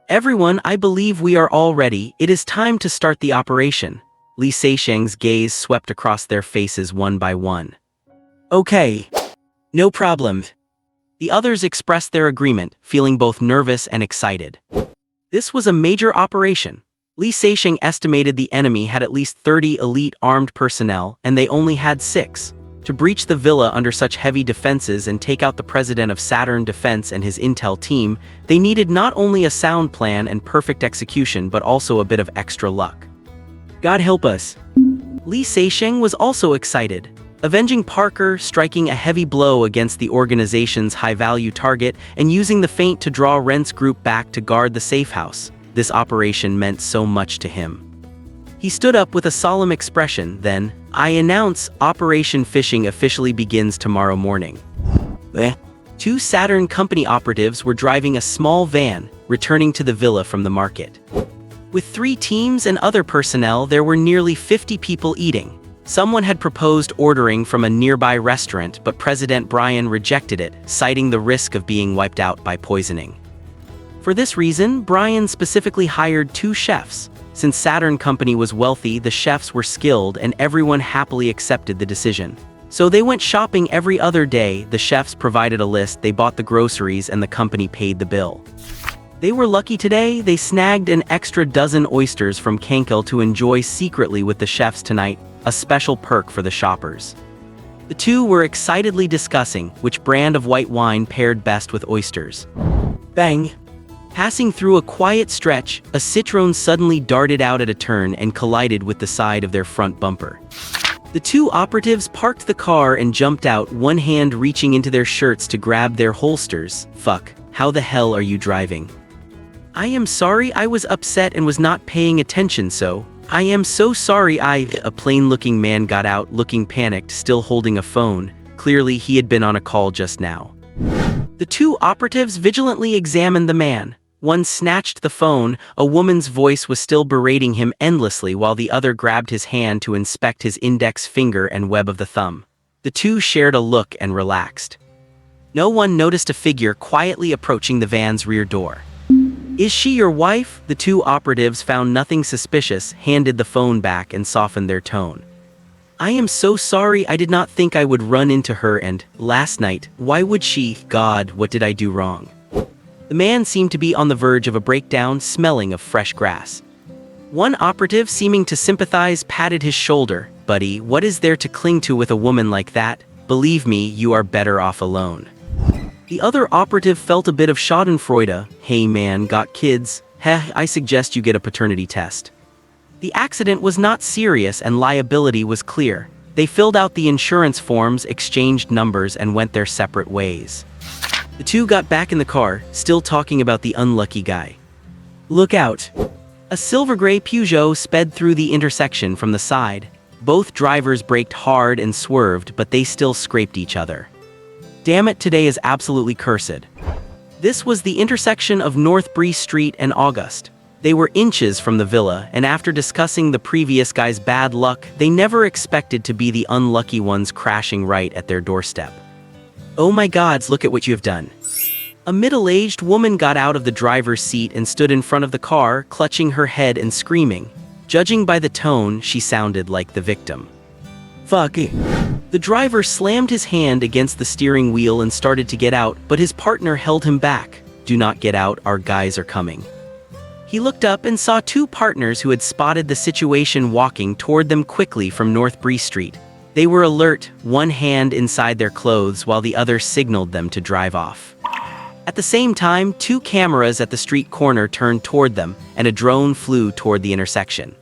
Everyone, I believe we are all ready. It is time to start the operation. Li Seixing's gaze swept across their faces one by one. Okay. No problem. The others expressed their agreement, feeling both nervous and excited. This was a major operation. Li Seixing estimated the enemy had at least 30 elite armed personnel, and they only had 6. To breach the villa under such heavy defenses and take out the president of Saturn Defense and his intel team, they needed not only a sound plan and perfect execution but also a bit of extra luck. God help us. Li Seixing was also excited. Avenging Parker, striking a heavy blow against the organization's high-value target, and using the feint to draw Rent's group back to guard the safe house. This operation meant so much to him. He stood up with a solemn expression, then, I announce, Operation Fishing officially begins tomorrow morning. 2 Saturn Company operatives were driving a small van, returning to the villa from the market. With 3 teams and other personnel, there were nearly 50 people eating. Someone had proposed ordering from a nearby restaurant, but President Brian rejected it, citing the risk of being wiped out by poisoning. For this reason, Brian specifically hired 2 chefs. Since Saturn Company was wealthy, the chefs were skilled and everyone happily accepted the decision. So they went shopping every other day. The chefs provided a list, they bought the groceries, and the company paid the bill. They were lucky today. They snagged an extra dozen oysters from Kankel to enjoy secretly with the chefs tonight, a special perk for the shoppers. The 2 were excitedly discussing which brand of white wine paired best with oysters. Bang! Passing through a quiet stretch, a Citroën suddenly darted out at a turn and collided with the side of their front bumper. The two operatives parked the car and jumped out, one hand reaching into their shirts to grab their holsters. Fuck, how the hell are you driving? I am sorry, I was upset and was not paying attention, so. I am so sorry. A plain-looking man got out, looking panicked, still holding a phone. Clearly he had been on a call just now. The two operatives vigilantly examined the man. One snatched the phone, a woman's voice was still berating him endlessly, while the other grabbed his hand to inspect his index finger and web of the thumb. The two shared a look and relaxed. No one noticed a figure quietly approaching the van's rear door. Is she your wife? The two operatives found nothing suspicious, handed the phone back and softened their tone. I am so sorry, I did not think I would run into her, and last night, why would she? God, what did I do wrong? The man seemed to be on the verge of a breakdown, smelling of fresh grass. One operative, seeming to sympathize, patted his shoulder. Buddy, what is there to cling to with a woman like that? Believe me, you are better off alone. The other operative felt a bit of schadenfreude. Hey man, got kids? Heh, I suggest you get a paternity test. The accident was not serious and liability was clear. They filled out the insurance forms, exchanged numbers, and went their separate ways. The two got back in the car, still talking about the unlucky guy. Look out! A silver-gray Peugeot sped through the intersection from the side. Both drivers braked hard and swerved, but they still scraped each other. Damn it, today is absolutely cursed. This was the intersection of North Bree Street and August. They were inches from the villa, and after discussing the previous guy's bad luck, they never expected to be the unlucky ones crashing right at their doorstep. Oh my gods, look at what you have done. A middle-aged woman got out of the driver's seat and stood in front of the car, clutching her head and screaming. Judging by the tone, she sounded like the victim. Fuck. The driver slammed his hand against the steering wheel and started to get out, but his partner held him back. Do not get out, our guys are coming. He looked up and saw two partners who had spotted the situation walking toward them quickly from North Bree Street. They were alert, one hand inside their clothes while the other signaled them to drive off. At the same time, two cameras at the street corner turned toward them, and a drone flew toward the intersection.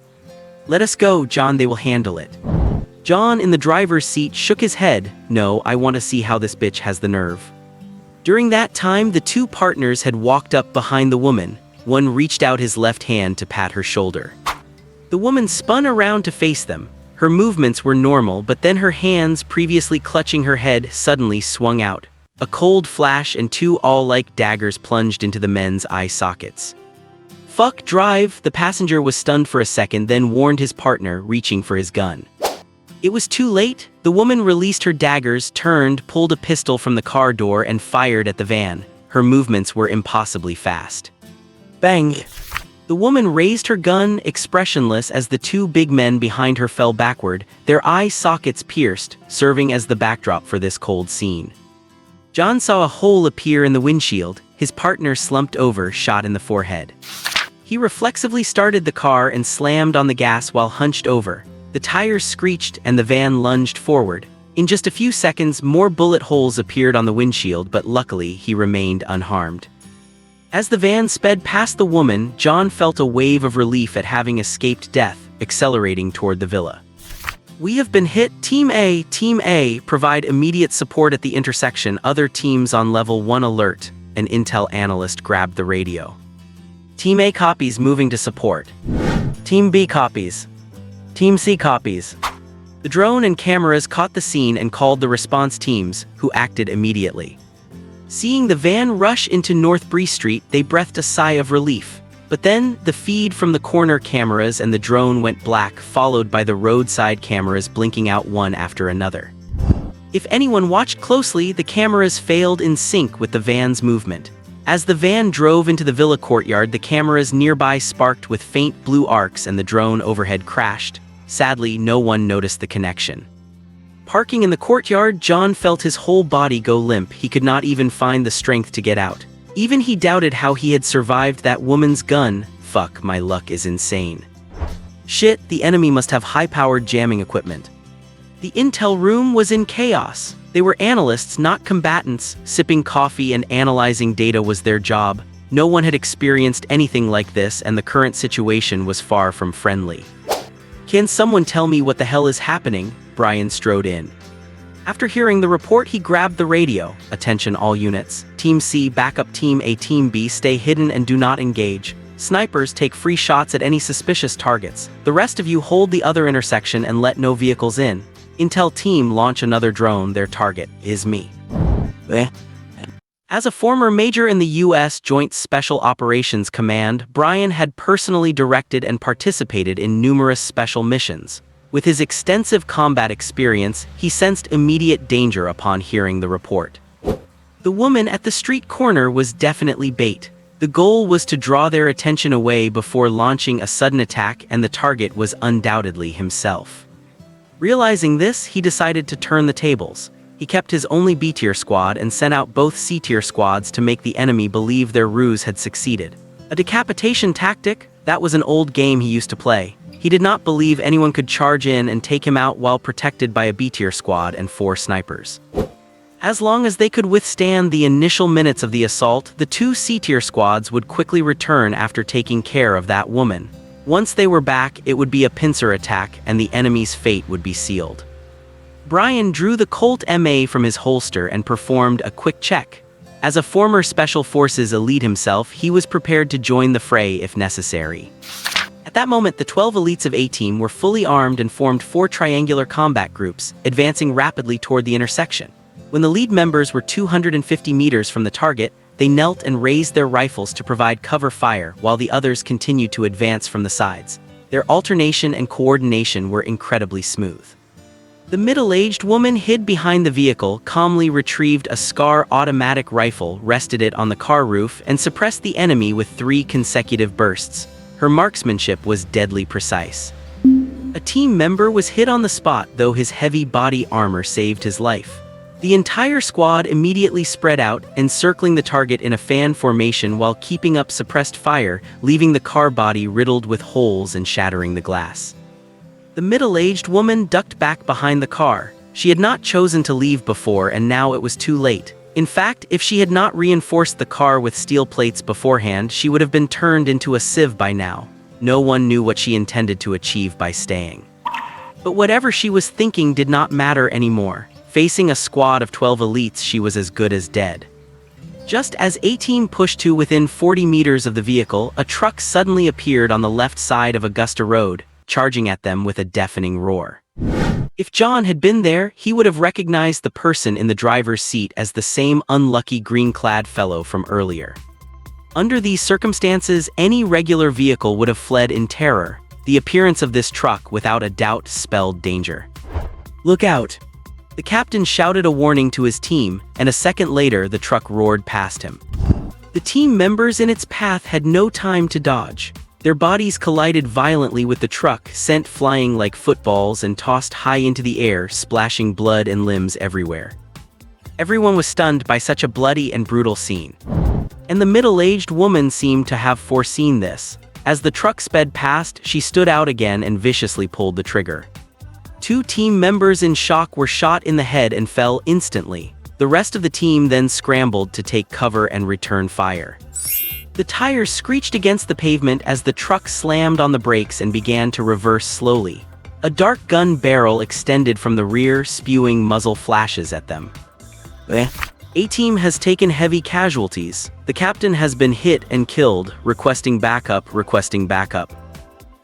Let us go, John, they will handle it. John in the driver's seat shook his head. No, I want to see how this bitch has the nerve. During that time, the two partners had walked up behind the woman. One reached out his left hand to pat her shoulder. The woman spun around to face them. Her movements were normal, but then her hands, previously clutching her head, suddenly swung out. A cold flash and two awl-like daggers plunged into the men's eye sockets. Fuck, drive! The passenger was stunned for a second, then warned his partner, reaching for his gun. It was too late. The woman released her daggers, turned, pulled a pistol from the car door, and fired at the van. Her movements were impossibly fast. Bang! The woman raised her gun, expressionless, as the two big men behind her fell backward, their eye sockets pierced, serving as the backdrop for this cold scene. John saw a hole appear in the windshield. His partner slumped over, shot in the forehead. He reflexively started the car and slammed on the gas while hunched over. The tires screeched and the van lunged forward. In just a few seconds, more bullet holes appeared on the windshield, but luckily he remained unharmed. As the van sped past the woman, John felt a wave of relief at having escaped death, accelerating toward the villa. We have been hit. Team A, provide immediate support at the intersection. Other teams on level 1 alert. An intel analyst grabbed the radio. Team A copies, moving to support. Team B copies. Team C copies. The drone and cameras caught the scene and called the response teams, who acted immediately. Seeing the van rush into North Bree Street, they breathed a sigh of relief. But then, the feed from the corner cameras and the drone went black, followed by the roadside cameras blinking out one after another. If anyone watched closely, the cameras failed in sync with the van's movement. As the van drove into the villa courtyard, the cameras nearby sparked with faint blue arcs and the drone overhead crashed. Sadly, no one noticed the connection. Parking in the courtyard, John felt his whole body go limp. He could not even find the strength to get out. Even he doubted how he had survived that woman's gun. Fuck, my luck is insane. Shit, the enemy must have high-powered jamming equipment. The intel room was in chaos. They were analysts, not combatants. Sipping coffee and analyzing data was their job. No one had experienced anything like this, and the current situation was far from friendly. Can someone tell me what the hell is happening? Brian strode in. After hearing the report, he grabbed the radio. "Attention all units. Team C, backup Team A, Team B, stay hidden and do not engage. Snipers take free shots at any suspicious targets. The rest of you hold the other intersection and let no vehicles in. Intel team, launch another drone. Their target is me." As a former major in the U.S. Joint Special Operations Command, Brian had personally directed and participated in numerous special missions. With his extensive combat experience, he sensed immediate danger upon hearing the report. The woman at the street corner was definitely bait. The goal was to draw their attention away before launching a sudden attack, and the target was undoubtedly himself. Realizing this, he decided to turn the tables. He kept his only B-tier squad and sent out both C-tier squads to make the enemy believe their ruse had succeeded. A decapitation tactic? That was an old game he used to play. He did not believe anyone could charge in and take him out while protected by a B-tier squad and 4 snipers. As long as they could withstand the initial minutes of the assault, the 2 C-tier squads would quickly return after taking care of that woman. Once they were back, it would be a pincer attack and the enemy's fate would be sealed. Brian drew the Colt MA from his holster and performed a quick check. As a former Special Forces elite himself, he was prepared to join the fray if necessary. At that moment, the 12 elites of A-Team were fully armed and formed 4 triangular combat groups, advancing rapidly toward the intersection. When the lead members were 250 meters from the target, they knelt and raised their rifles to provide cover fire while the others continued to advance from the sides. Their alternation and coordination were incredibly smooth. The middle-aged woman hid behind the vehicle, calmly retrieved a SCAR automatic rifle, rested it on the car roof, and suppressed the enemy with 3 consecutive bursts. Her marksmanship was deadly precise. A team member was hit on the spot, though his heavy body armor saved his life. The entire squad immediately spread out, encircling the target in a fan formation while keeping up suppressed fire, leaving the car body riddled with holes and shattering the glass. The middle-aged woman ducked back behind the car. She had not chosen to leave before, and now it was too late. In fact, if she had not reinforced the car with steel plates beforehand, she would have been turned into a sieve by now. No one knew what she intended to achieve by staying. But whatever she was thinking did not matter anymore. Facing a squad of 12 elites, she was as good as dead. Just as A-Team pushed to within 40 meters of the vehicle, a truck suddenly appeared on the left side of Augusta Road, charging at them with a deafening roar. If John had been there, he would have recognized the person in the driver's seat as the same unlucky green-clad fellow from earlier. Under these circumstances, any regular vehicle would have fled in terror. The appearance of this truck without a doubt spelled danger. Look out! The captain shouted a warning to his team, and a second later the truck roared past him. The team members in its path had no time to dodge. Their bodies collided violently with the truck, sent flying like footballs and tossed high into the air, splashing blood and limbs everywhere. Everyone was stunned by such a bloody and brutal scene. And the middle-aged woman seemed to have foreseen this. As the truck sped past, she stood out again and viciously pulled the trigger. 2 team members in shock were shot in the head and fell instantly. The rest of the team then scrambled to take cover and return fire. The tires screeched against the pavement as the truck slammed on the brakes and began to reverse slowly. A dark gun barrel extended from the rear, spewing muzzle flashes at them. A-Team has taken heavy casualties. The captain has been hit and killed, requesting backup, requesting backup.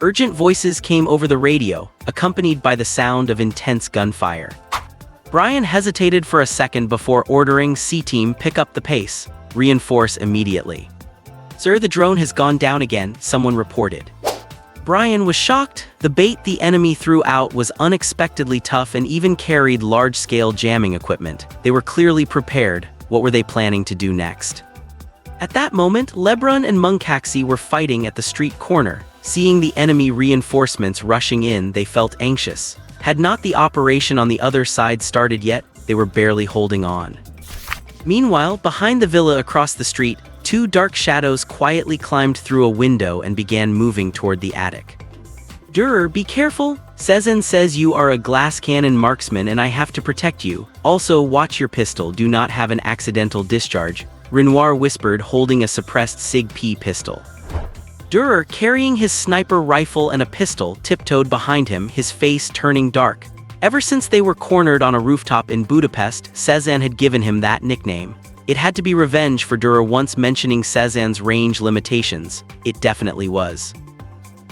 Urgent voices came over the radio, accompanied by the sound of intense gunfire. Brian hesitated for a second before ordering C-Team pick up the pace, reinforce immediately. "Sir, the drone has gone down again," someone reported. Brian was shocked. The bait the enemy threw out was unexpectedly tough and even carried large-scale jamming equipment. They were clearly prepared. What were they planning to do next? At that moment, Lebrun and Munkaxi were fighting at the street corner. Seeing the enemy reinforcements rushing in, they felt anxious. Had not the operation on the other side started yet, they were barely holding on. Meanwhile, behind the villa across the street, 2 dark shadows quietly climbed through a window and began moving toward the attic. "Durer, be careful. Cezanne says you are a glass cannon marksman and I have to protect you. Also, watch your pistol, do not have an accidental discharge," Renoir whispered, holding a suppressed SIG-P pistol. Durer, carrying his sniper rifle and a pistol, tiptoed behind him, his face turning dark. Ever since they were cornered on a rooftop in Budapest, Cezanne had given him that nickname. It had to be revenge for Dürer once mentioning Cezanne's range limitations. It definitely was.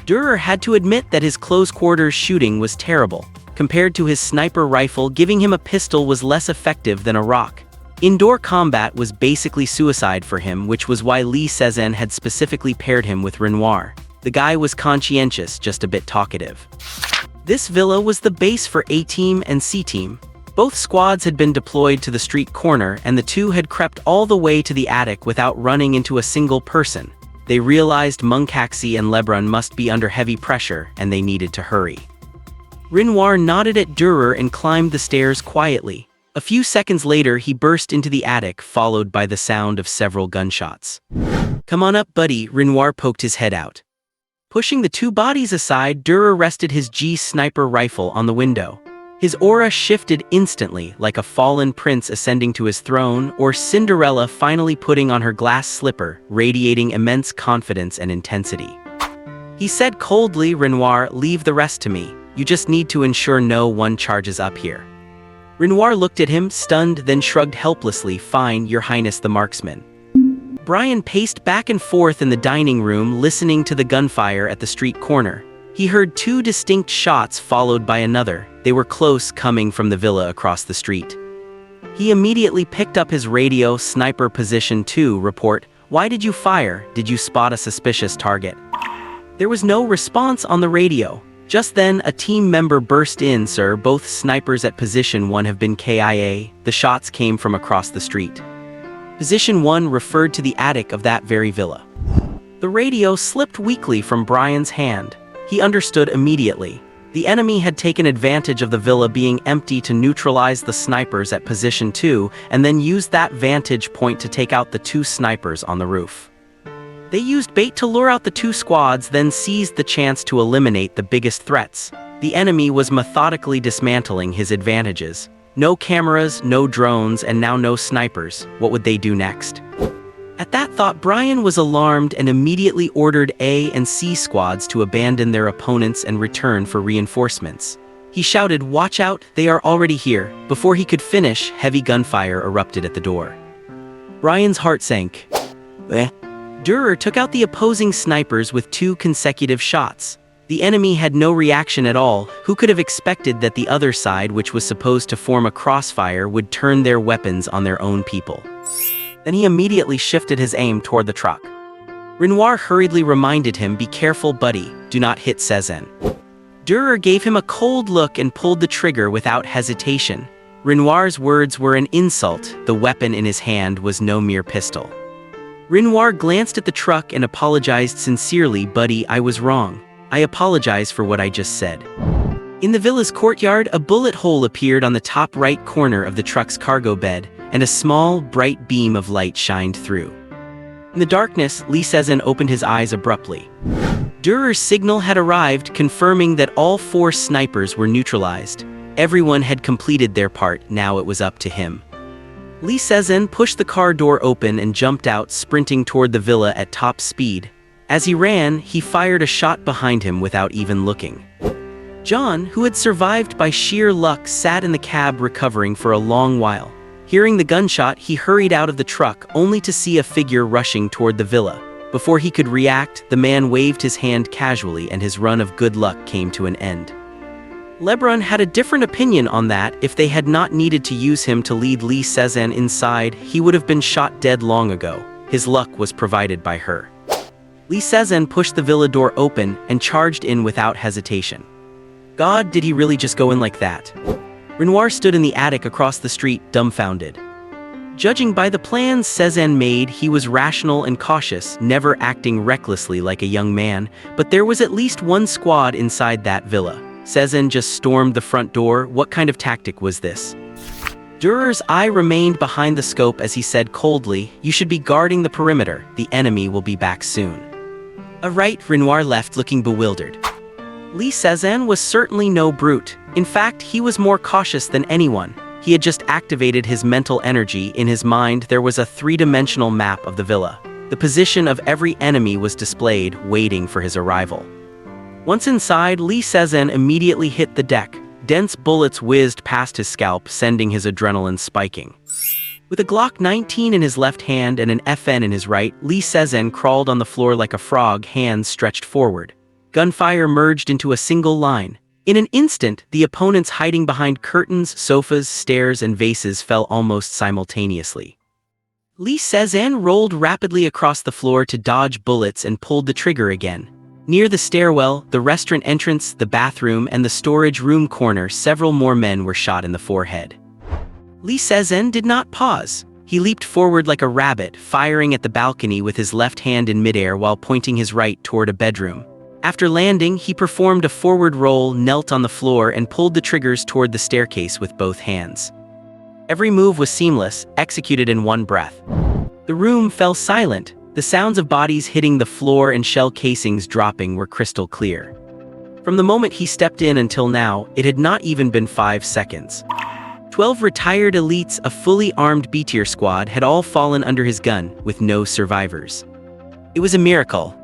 Dürer had to admit that his close-quarters shooting was terrible. Compared to his sniper rifle, giving him a pistol was less effective than a rock. Indoor combat was basically suicide for him, which was why Lee Cezanne had specifically paired him with Renoir. The guy was conscientious, just a bit talkative. This villa was the base for A-Team and C-Team. Both squads had been deployed to the street corner, and the two had crept all the way to the attic without running into a single person. They realized Munkaxi and Lebrun must be under heavy pressure, and they needed to hurry. Renoir nodded at Dürer and climbed the stairs quietly. A few seconds later, he burst into the attic, followed by the sound of several gunshots. "Come on up, buddy," Renoir poked his head out. Pushing the two bodies aside, Dürer rested his G sniper rifle on the window. His aura shifted instantly, like a fallen prince ascending to his throne, or Cinderella finally putting on her glass slipper, radiating immense confidence and intensity. He said coldly, "Renoir, leave the rest to me. You just need to ensure no one charges up here." Renoir looked at him, stunned, then shrugged helplessly. "Fine, Your Highness the marksman." Brian paced back and forth in the dining room, listening to the gunfire at the street corner. He heard two distinct shots followed by another. They were close, coming from the villa across the street. He immediately picked up his radio. "Sniper position 2, report. Why did you fire? Did you spot a suspicious target?" There was no response on the radio. Just then, a team member burst in. "Sir, both snipers at position 1 have been KIA. The shots came from across the street." Position 1 referred to the attic of that very villa. The radio slipped weakly from Brian's hand. He understood immediately. The enemy had taken advantage of the villa being empty to neutralize the snipers at position 2, and then used that vantage point to take out the two snipers on the roof. They used bait to lure out the two squads, then seized the chance to eliminate the biggest threats. The enemy was methodically dismantling his advantages. No cameras, no drones, and now no snipers. What would they do next? At that thought, Brian was alarmed and immediately ordered A and C squads to abandon their opponents and return for reinforcements. He shouted, "Watch out, they are already here." Before he could finish, heavy gunfire erupted at the door. Brian's heart sank. Dürer took out the opposing snipers with 2 consecutive shots. The enemy had no reaction at all. Who could have expected that the other side, which was supposed to form a crossfire, would turn their weapons on their own people? Then he immediately shifted his aim toward the truck. Renoir hurriedly reminded him, "Be careful, buddy. Do not hit Cezanne." Dürer gave him a cold look and pulled the trigger without hesitation. Renoir's words were an insult. The weapon in his hand was no mere pistol. Renoir glanced at the truck and apologized sincerely. "Buddy, I was wrong. I apologize for what I just said." In the villa's courtyard, a bullet hole appeared on the top right corner of the truck's cargo bed, and a small, bright beam of light shined through. In the darkness, Lee Cezanne opened his eyes abruptly. Dürer's signal had arrived, confirming that all 4 snipers were neutralized. Everyone had completed their part. Now it was up to him. Lee Cezanne pushed the car door open and jumped out, sprinting toward the villa at top speed. As he ran, he fired a shot behind him without even looking. John, who had survived by sheer luck, sat in the cab recovering for a long while. Hearing the gunshot, he hurried out of the truck, only to see a figure rushing toward the villa. Before he could react, the man waved his hand casually and his run of good luck came to an end. Lebrun had a different opinion on that. If they had not needed to use him to lead Lee Cezanne inside, he would have been shot dead long ago. His luck was provided by her. Lee Cezanne pushed the villa door open and charged in without hesitation. God, did he really just go in like that? Renoir stood in the attic across the street, dumbfounded. Judging by the plans Cezanne made, he was rational and cautious, never acting recklessly like a young man, but there was at least one squad inside that villa. Cezanne just stormed the front door. What kind of tactic was this? Dürer's eye remained behind the scope as he said coldly, "You should be guarding the perimeter. The enemy will be back soon." Right, Renoir left, looking bewildered. Lee Cezanne was certainly no brute. In fact, he was more cautious than anyone. He had just activated his mental energy. In his mind, there was a 3-dimensional map of the villa. The position of every enemy was displayed, waiting for his arrival. Once inside, Lee Cezanne immediately hit the deck. dense bullets whizzed past his scalp, sending his adrenaline spiking. With a Glock 19 in his left hand and an FN in his right, Lee Se-zhen crawled on the floor like a frog, hands stretched forward. Gunfire merged into a single line. In an instant, the opponents hiding behind curtains, sofas, stairs, and vases fell almost simultaneously. Lee Se-zhen rolled rapidly across the floor to dodge bullets and pulled the trigger again. Near the stairwell, the restaurant entrance, the bathroom, and the storage room corner, several more men were shot in the forehead. Lee Se-zhen did not pause. He leaped forward like a rabbit, firing at the balcony with his left hand in midair while pointing his right toward a bedroom. After landing, he performed a forward roll, knelt on the floor, and pulled the triggers toward the staircase with both hands. Every move was seamless, executed in one breath. The room fell silent. The sounds of bodies hitting the floor and shell casings dropping were crystal clear. From the moment he stepped in until now, it had not even been 5 seconds. 12 retired elites, a fully armed B-tier squad, had all fallen under his gun, with no survivors. It was a miracle.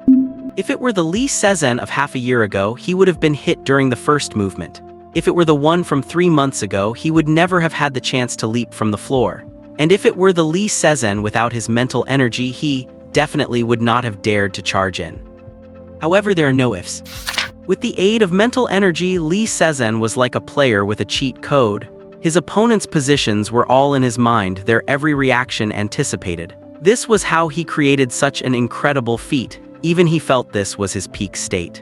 If it were the Lee Se-zhen of half a year ago, he would have been hit during the first movement. If it were the one from 3 months ago, he would never have had the chance to leap from the floor. And if it were the Lee Se-zhen without his mental energy, he definitely would not have dared to charge in. However, there are no ifs. With the aid of mental energy, Lee Se-zhen was like a player with a cheat code. His opponent's positions were all in his mind, their every reaction anticipated. This was how he created such an incredible feat. Even he felt this was his peak state.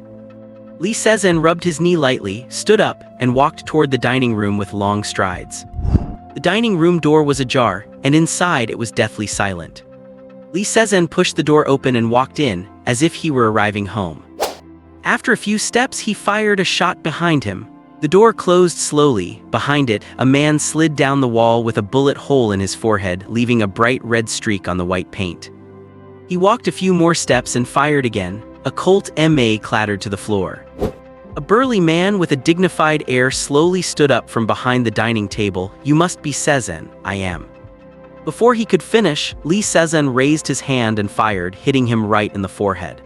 Lee Se-zhen rubbed his knee lightly, stood up, and walked toward the dining room with long strides. The dining room door was ajar, and inside it was deathly silent. Lee Se-zhen pushed the door open and walked in, as if he were arriving home. After a few steps, he fired a shot behind him. The door closed slowly. Behind it, a man slid down the wall with a bullet hole in his forehead, leaving a bright red streak on the white paint. He walked a few more steps and fired again. A Colt MA clattered to the floor. A burly man with a dignified air slowly stood up from behind the dining table. "You must be Se-zhen." "I am." Before he could finish, Lee Se-zhen raised his hand and fired, hitting him right in the forehead.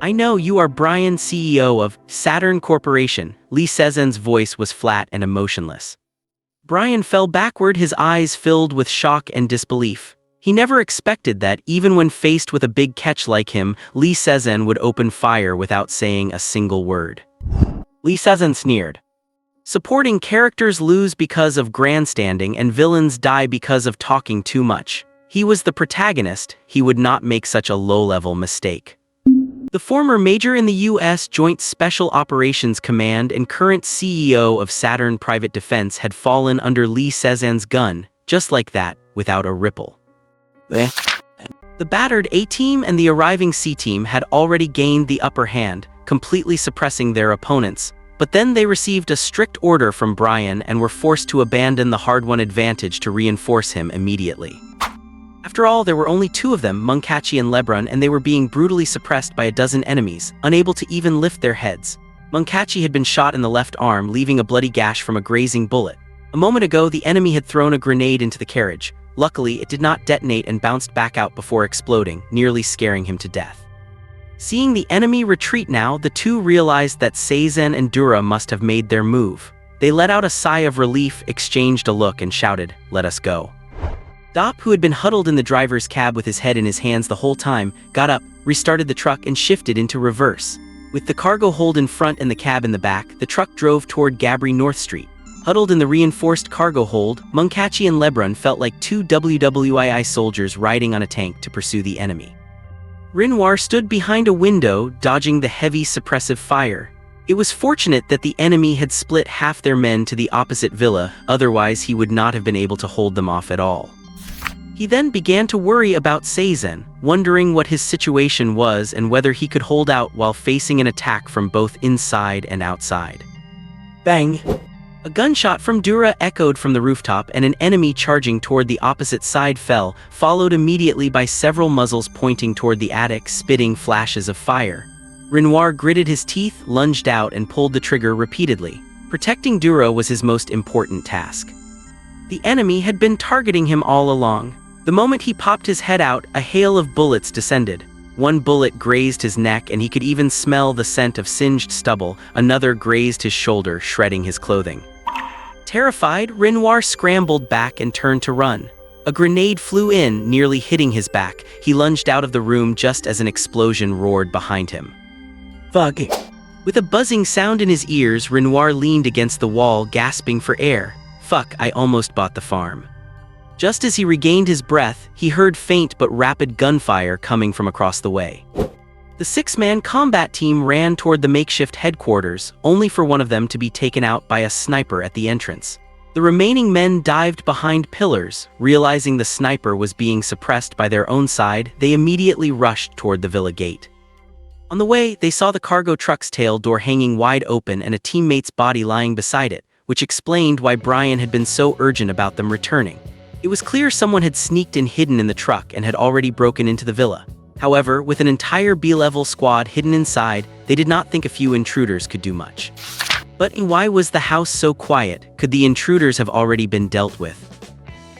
"I know you are Brian, CEO of Saturn Corporation." Lee Se-zhen's voice was flat and emotionless. Brian fell backward, his eyes filled with shock and disbelief. He never expected that, even when faced with a big catch like him, Lee Se-zhen would open fire without saying a single word. Lee Se-zhen sneered. Supporting characters lose because of grandstanding and villains die because of talking too much. He was the protagonist. He would not make such a low-level mistake. The former major in the U.S. Joint Special Operations Command and current CEO of Saturn Private Defense had fallen under Lee Se-zhen's gun, just like that, without a ripple. The battered A-team and the arriving C-team had already gained the upper hand, completely suppressing their opponents, but then they received a strict order from Brian and were forced to abandon the hard-won advantage to reinforce him immediately. After all, there were only 2 of them, Munkachi and Lebrun, and they were being brutally suppressed by a dozen enemies, unable to even lift their heads. Munkachi had been shot in the left arm, leaving a bloody gash from a grazing bullet. A moment ago, the enemy had thrown a grenade into the carriage. Luckily, it did not detonate and bounced back out before exploding, nearly scaring him to death. Seeing the enemy retreat now, the 2 realized that Se-zhen and Dura must have made their move. They let out a sigh of relief, exchanged a look, and shouted, "Let us go." Dop, who had been huddled in the driver's cab with his head in his hands the whole time, got up, restarted the truck, and shifted into reverse. With the cargo hold in front and the cab in the back, the truck drove toward Gabri North Street. Huddled in the reinforced cargo hold, Munkachi and Lebrun felt like 2 WWII soldiers riding on a tank to pursue the enemy. Renoir stood behind a window, dodging the heavy suppressive fire. It was fortunate that the enemy had split half their men to the opposite villa, otherwise he would not have been able to hold them off at all. He then began to worry about Se-zhen, wondering what his situation was and whether he could hold out while facing an attack from both inside and outside. Bang! A gunshot from Dura echoed from the rooftop, and an enemy charging toward the opposite side fell, followed immediately by several muzzles pointing toward the attic, spitting flashes of fire. Renoir gritted his teeth, lunged out, and pulled the trigger repeatedly. Protecting Dura was his most important task. The enemy had been targeting him all along. The moment he popped his head out, a hail of bullets descended. One bullet grazed his neck and he could even smell the scent of singed stubble. Another grazed his shoulder, shredding his clothing. Terrified, Renoir scrambled back and turned to run. A grenade flew in, nearly hitting his back. He lunged out of the room just as an explosion roared behind him. Fuck. With a buzzing sound in his ears, Renoir leaned against the wall, gasping for air. Fuck, I almost bought the farm. Just as he regained his breath, he heard faint but rapid gunfire coming from across the way. The six-man combat team ran toward the makeshift headquarters, only for one of them to be taken out by a sniper at the entrance. The remaining men dived behind pillars. Realizing the sniper was being suppressed by their own side, they immediately rushed toward the villa gate. On the way, they saw the cargo truck's tail door hanging wide open and a teammate's body lying beside it, which explained why Brian had been so urgent about them returning. It was clear someone had sneaked in hidden in the truck and had already broken into the villa. However, with an entire B-level squad hidden inside, they did not think a few intruders could do much. But why was the house so quiet? Could the intruders have already been dealt with?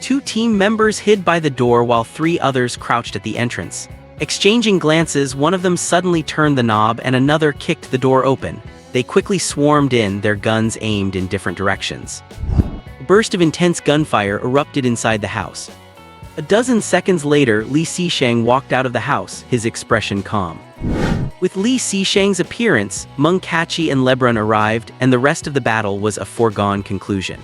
Two team members hid by the door while three others crouched at the entrance. Exchanging glances, one of them suddenly turned the knob and another kicked the door open. They quickly swarmed in, their guns aimed in different directions. A burst of intense gunfire erupted inside the house. A dozen seconds later, Li Xisheng walked out of the house, his expression calm. With Li Xisheng's appearance, Meng Kachi and Lebrun arrived, and the rest of the battle was a foregone conclusion.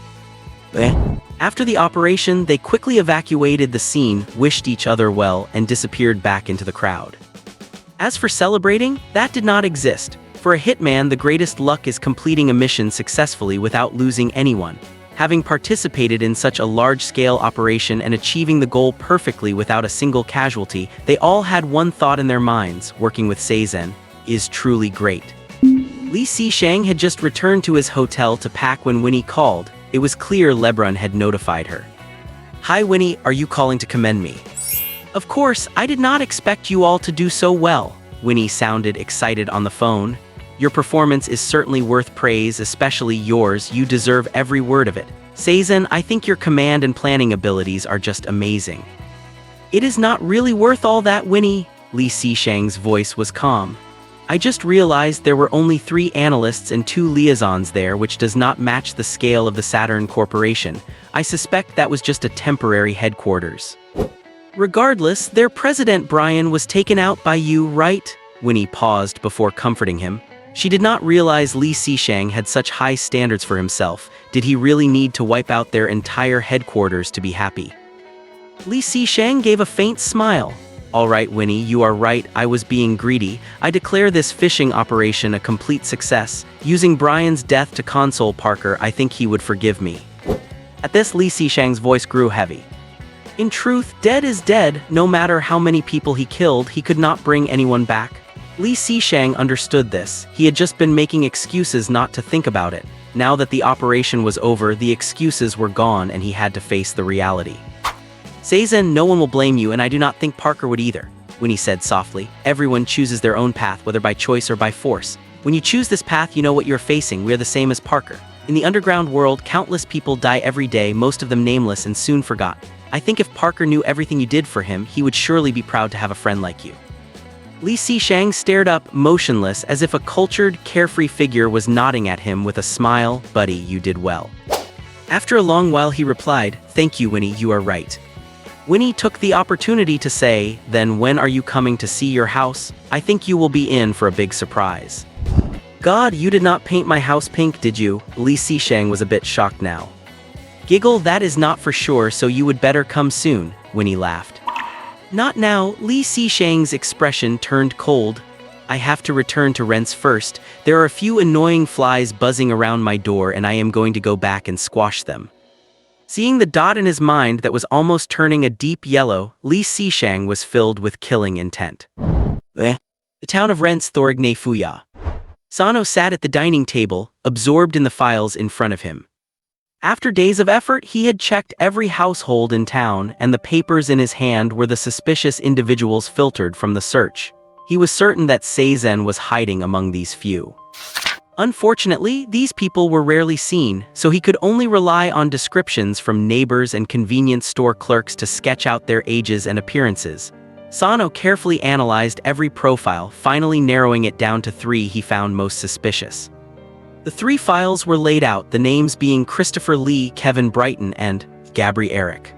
After the operation, they quickly evacuated the scene, wished each other well, and disappeared back into the crowd. As for celebrating, that did not exist. For a hitman, the greatest luck is completing a mission successfully without losing anyone. Having participated in such a large-scale operation and achieving the goal perfectly without a single casualty, they all had one thought in their minds: working with Seizen is truly great. Li Xisheng had just returned to his hotel to pack when Winnie called. It was clear Lebrun had notified her. "Hi Winnie, are you calling to commend me?" "Of course, I did not expect you all to do so well." Winnie sounded excited on the phone. "Your performance is certainly worth praise, especially yours. You deserve every word of it. Seizen, I think your command and planning abilities are just amazing." "It is not really worth all that, Winnie." Li Xisheng's voice was calm. "I just realized there were only 3 analysts and 2 liaisons there, which does not match the scale of the Saturn Corporation. I suspect that was just a temporary headquarters." "Regardless, their president Brian was taken out by you, right?" Winnie paused before comforting him. She did not realize Li Xisheng had such high standards for himself. Did he really need to wipe out their entire headquarters to be happy? Li Xisheng gave a faint smile. "All right, Winnie, you are right. I was being greedy. I declare this fishing operation a complete success. Using Brian's death to console Parker, I think he would forgive me." At this, Li Xisheng's voice grew heavy. "In truth, dead is dead. No matter how many people he killed, he could not bring anyone back." Li Xisheng understood this. He had just been making excuses not to think about it. Now that the operation was over, the excuses were gone and he had to face the reality. "Seizen, no one will blame you, and I do not think Parker would either," Winnie said softly. "Everyone chooses their own path, whether by choice or by force. When you choose this path, you know what you're facing. We are the same as Parker. In the underground world, countless people die every day, most of them nameless and soon forgot. I think if Parker knew everything you did for him, he would surely be proud to have a friend like you." Li Xisheng stared up, motionless, as if a cultured, carefree figure was nodding at him with a smile. "Buddy, you did well." After a long while he replied, "Thank you, Winnie, you are right." Winnie took the opportunity to say, "Then when are you coming to see your house? I think you will be in for a big surprise." "God, you did not paint my house pink, did you?" Li Xisheng was a bit shocked now. "Giggle, that is not for sure, so you would better come soon," Winnie laughed. "Not now." Li Xisheng's expression turned cold. "I have to return to Rents first. There are a few annoying flies buzzing around my door and I am going to go back and squash them." Seeing the dot in his mind that was almost turning a deep yellow, Li Xisheng was filled with killing intent. The town of Rents, Thorigne Fuya. Sano sat at the dining table, absorbed in the files in front of him. After days of effort, he had checked every household in town, and the papers in his hand were the suspicious individuals filtered from the search. He was certain that Seizen was hiding among these few. Unfortunately, these people were rarely seen, so he could only rely on descriptions from neighbors and convenience store clerks to sketch out their ages and appearances. Sano carefully analyzed every profile, finally narrowing it down to 3 he found most suspicious. The 3 files were laid out, the names being Christopher Lee, Kevin Brighton, and Gabri Eric.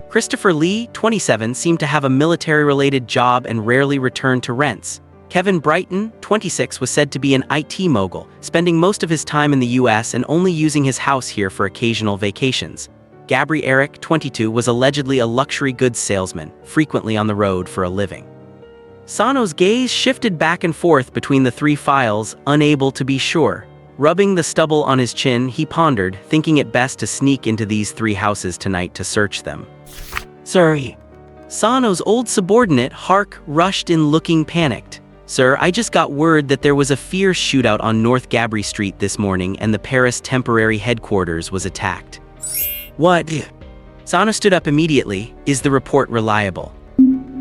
Christopher Lee, 27, seemed to have a military-related job and rarely returned to rents. Kevin Brighton, 26, was said to be an IT mogul, spending most of his time in the US and only using his house here for occasional vacations. Gabri Eric, 22, was allegedly a luxury goods salesman, frequently on the road for a living. Sano's gaze shifted back and forth between the 3 files, unable to be sure. Rubbing the stubble on his chin, he pondered, thinking it best to sneak into these 3 houses tonight to search them. Sorry. Sano's old subordinate, Hark, rushed in looking panicked. Sir, I just got word that there was a fierce shootout on North Gabri Street this morning and the Paris temporary headquarters was attacked. What? Sano stood up immediately. Is the report reliable?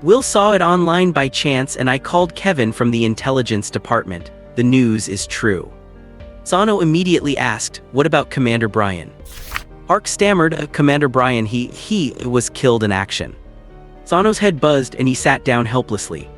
Will saw it online by chance and I called Kevin from the intelligence department. The news is true. Sano immediately asked, what about Commander Brian? Hark stammered, Commander Brian, he was killed in action. Sano's head buzzed and he sat down helplessly.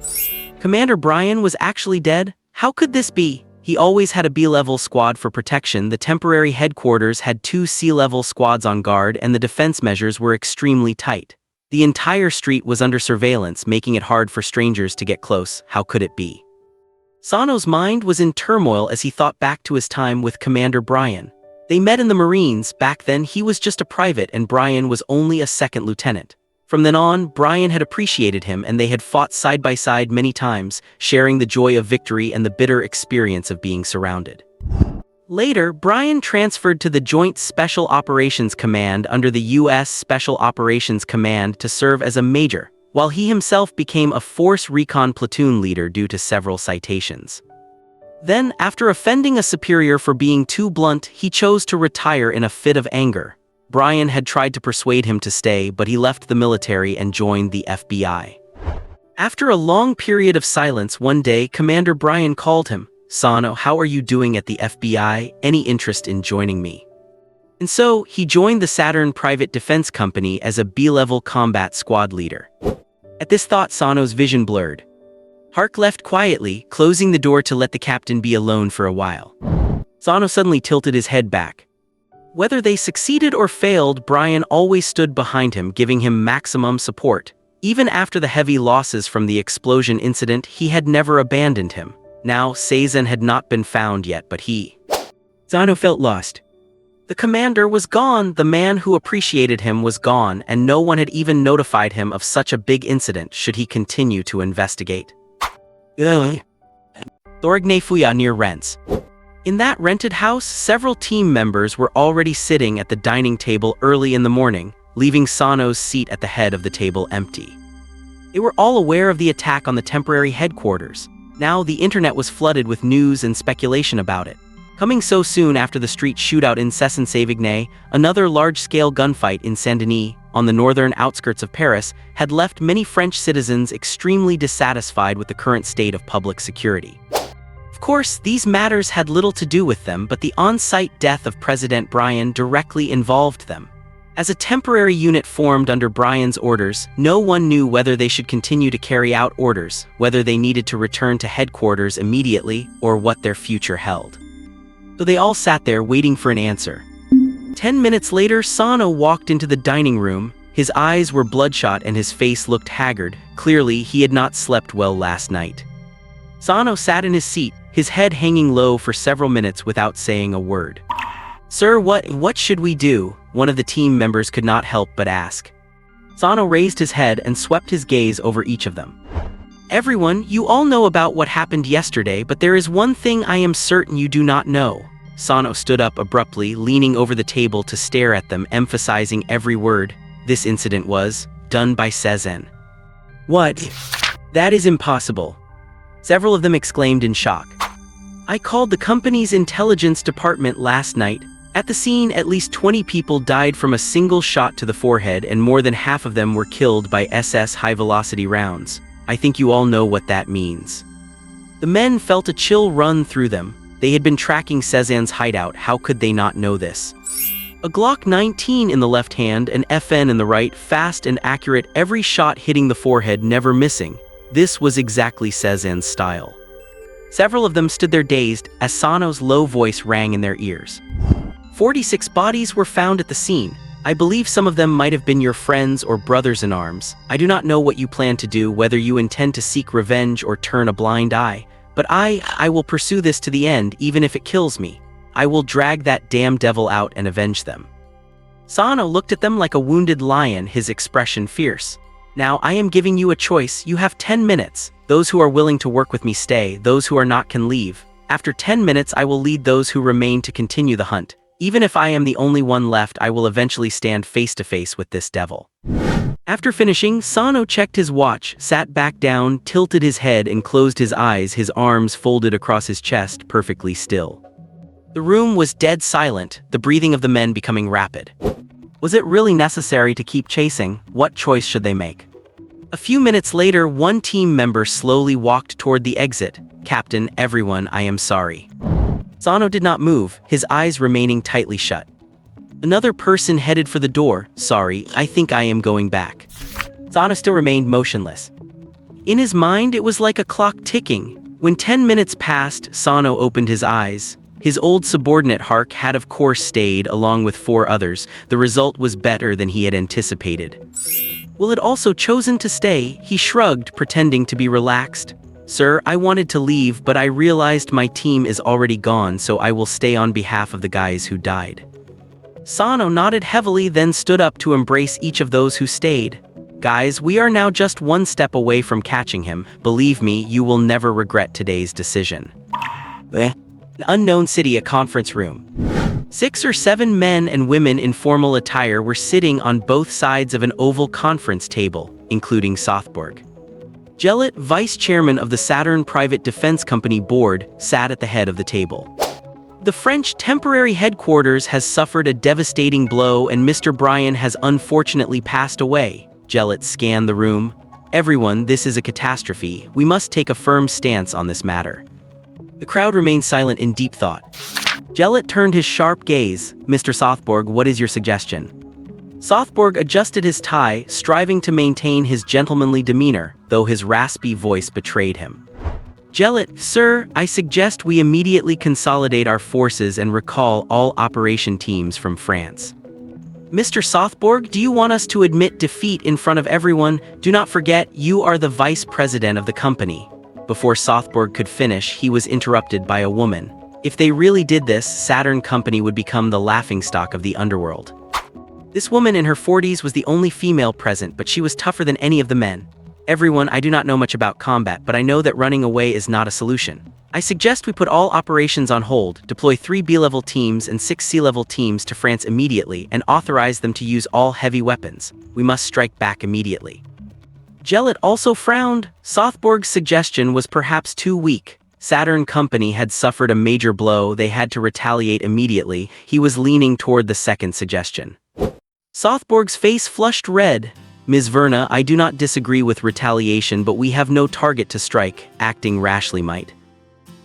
Commander Brian was actually dead? How could this be? He always had a B-level squad for protection, the temporary headquarters had 2 C-level squads on guard and the defense measures were extremely tight. The entire street was under surveillance, making it hard for strangers to get close. How could it be? Sano's mind was in turmoil as he thought back to his time with Commander Brian. They met in the Marines. Back then he was just a private and Brian was only a 2nd lieutenant. From then on, Brian had appreciated him and they had fought side by side many times, sharing the joy of victory and the bitter experience of being surrounded. Later, Brian transferred to the Joint Special Operations Command under the U.S. Special Operations Command to serve as a major, while he himself became a Force Recon platoon leader due to several citations. Then, after offending a superior for being too blunt, he chose to retire in a fit of anger. Brian had tried to persuade him to stay, but he left the military and joined the FBI. After a long period of silence, one day Commander Brian called him. Sano, how are you doing at the FBI? Any interest in joining me? And so, he joined the Saturn Private Defense Company as a B-level combat squad leader. At this thought, Sano's vision blurred. Hark left quietly, closing the door to let the captain be alone for a while. Sano suddenly tilted his head back. Whether they succeeded or failed, Brian always stood behind him, giving him maximum support. Even after the heavy losses from the explosion incident, he had never abandoned him. Now, Seizen had not been found yet, but Sano felt lost. The commander was gone, the man who appreciated him was gone, and no one had even notified him of such a big incident should he continue to investigate. Ugh. Thorgne Fuya near Rents. In that rented house, several team members were already sitting at the dining table early in the morning, leaving Sano's seat at the head of the table empty. They were all aware of the attack on the temporary headquarters. Now the internet was flooded with news and speculation about it. Coming so soon after the street shootout in Cesson-Sévigné, another large-scale gunfight in Saint-Denis, on the northern outskirts of Paris, had left many French citizens extremely dissatisfied with the current state of public security. Of course, these matters had little to do with them, but the on-site death of President Brian directly involved them. As a temporary unit formed under Brian's orders, no one knew whether they should continue to carry out orders, whether they needed to return to headquarters immediately, or what their future held. So they all sat there waiting for an answer. 10 minutes later, Sano walked into the dining room. His eyes were bloodshot and his face looked haggard. Clearly, he had not slept well last night. Sano sat in his seat, his head hanging low for several minutes without saying a word. Sir, what should we do? One of the team members could not help but ask. Sano raised his head and swept his gaze over each of them. Everyone, you all know about what happened yesterday, but there is one thing I am certain you do not know. Sano stood up abruptly, leaning over the table to stare at them, emphasizing every word. This incident was done by Seizen. What? That is impossible. Several of them exclaimed in shock. I called the company's intelligence department last night. At the scene, at least 20 people died from a single shot to the forehead, and more than half of them were killed by SS high-velocity rounds. I think you all know what that means. The men felt a chill run through them. They had been tracking Seizen's hideout. How could they not know this? A Glock 19 in the left hand, an FN in the right, fast and accurate, every shot hitting the forehead, never missing. This was exactly Cezanne's style. Several of them stood there dazed as Sano's low voice rang in their ears. 46 bodies were found at the scene. I believe some of them might have been your friends or brothers in arms. I do not know what you plan to do, whether you intend to seek revenge or turn a blind eye. But I will pursue this to the end, even if it kills me. I will drag that damn devil out and avenge them. Sano looked at them like a wounded lion, his expression fierce. Now I am giving you a choice. You have 10 minutes. Those who are willing to work with me stay, those who are not can leave. After 10 minutes I will lead those who remain to continue the hunt. Even if I am the only one left, I will eventually stand face to face with this devil. After finishing, Sano checked his watch, sat back down, tilted his head and closed his eyes, his arms folded across his chest, perfectly still. The room was dead silent, the breathing of the men becoming rapid. Was it really necessary to keep chasing? What choice should they make? A few minutes later, one team member slowly walked toward the exit. Captain, everyone, I am sorry. Sano did not move, his eyes remaining tightly shut. Another person headed for the door. Sorry, I think I am going back. Sano still remained motionless. In his mind, it was like a clock ticking. When 10 minutes passed, Sano opened his eyes. His old subordinate Hark had of course stayed, along with 4 others. The result was better than he had anticipated. Will had also chosen to stay. He shrugged, pretending to be relaxed. Sir, I wanted to leave, but I realized my team is already gone, so I will stay on behalf of the guys who died. Sano nodded heavily, then stood up to embrace each of those who stayed. Guys, we are now just one step away from catching him. Believe me, you will never regret today's decision. An unknown city, a conference room. 6 or 7 men and women in formal attire were sitting on both sides of an oval conference table, including Sothborg. Gellet, vice chairman of the Saturn Private Defense Company board, sat at the head of the table. The French temporary headquarters has suffered a devastating blow and Mr. Bryan has unfortunately passed away. Gellet scanned the room. Everyone, this is a catastrophe. We must take a firm stance on this matter. The crowd remained silent in deep thought. Gellet turned his sharp gaze. Mr. Sothborg, what is your suggestion? Sothborg adjusted his tie, striving to maintain his gentlemanly demeanor, though his raspy voice betrayed him. Gellet, sir, I suggest we immediately consolidate our forces and recall all operation teams from France. Mr. Sothborg, do you want us to admit defeat in front of everyone? Do not forget, you are the vice president of the company. Before Sothborg could finish, he was interrupted by a woman. If they really did this, Saturn Company would become the laughingstock of the underworld. This woman in her 40s was the only female present, but she was tougher than any of the men. Everyone, I do not know much about combat, but I know that running away is not a solution. I suggest we put all operations on hold, deploy 3 B-level teams and 6 C-level teams to France immediately, and authorize them to use all heavy weapons. We must strike back immediately. Gellet also frowned. Sothborg's suggestion was perhaps too weak. Saturn Company had suffered a major blow, they had to retaliate immediately. He was leaning toward the second suggestion. Sothborg's face flushed red. Ms. Verna, I do not disagree with retaliation, but we have no target to strike, acting rashly might.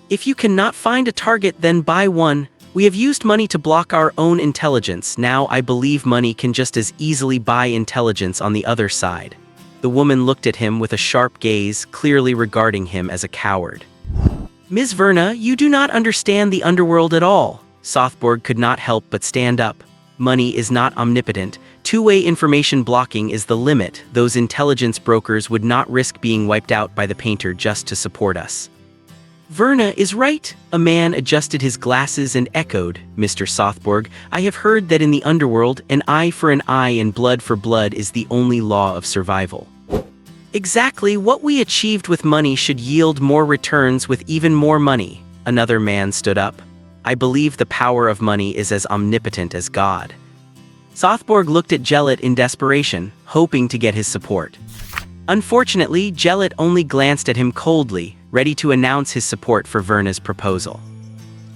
If you cannot find a target, then buy one. We have used money to block our own intelligence. Now I believe money can just as easily buy intelligence on the other side. The woman looked at him with a sharp gaze, clearly regarding him as a coward. Ms. Verna, you do not understand the underworld at all. Sothborg could not help but stand up. Money is not omnipotent. Two-way information blocking is the limit. Those intelligence brokers would not risk being wiped out by the painter just to support us. Verna is right. A man adjusted his glasses and echoed, Mr. Sothborg, I have heard that in the underworld, an eye for an eye and blood for blood is the only law of survival. Exactly, what we achieved with money should yield more returns with even more money. Another man stood up. I believe the power of money is as omnipotent as God. Sothborg looked at Gellet in desperation, hoping to get his support. Unfortunately, Gellet only glanced at him coldly, ready to announce his support for Verna's proposal.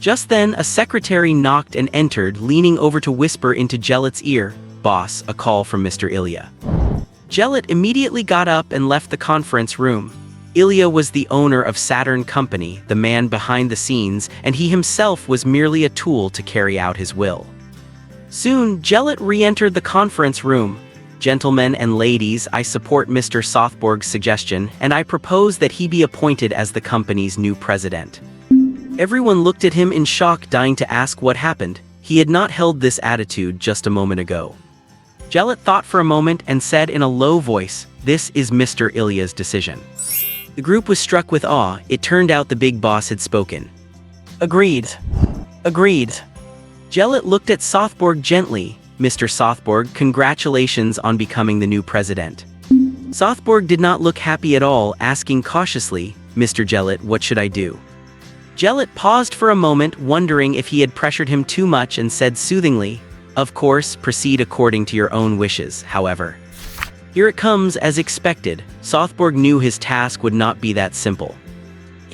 Just then, a secretary knocked and entered, leaning over to whisper into Gellet's ear, Boss, a call from Mr. Ilya. Gellet immediately got up and left the conference room. Ilya was the owner of Saturn Company, the man behind the scenes, and he himself was merely a tool to carry out his will. Soon, Gellet re-entered the conference room. "Gentlemen and ladies, I support Mr. Sothborg's suggestion, and I propose that he be appointed as the company's new president." Everyone looked at him in shock, dying to ask what happened. He had not held this attitude just a moment ago. Gellet thought for a moment and said in a low voice, "This is Mr. Ilya's decision." The group was struck with awe. It turned out the big boss had spoken. Agreed. Agreed. Gellet looked at Sothborg gently. "Mr. Sothborg, congratulations on becoming the new president." Sothborg did not look happy at all, asking cautiously, "Mr. Gellet, what should I do?" Gellet paused for a moment, wondering if he had pressured him too much, and said soothingly, "Of course, proceed according to your own wishes, however." Here it comes, as expected. Sothborg knew his task would not be that simple.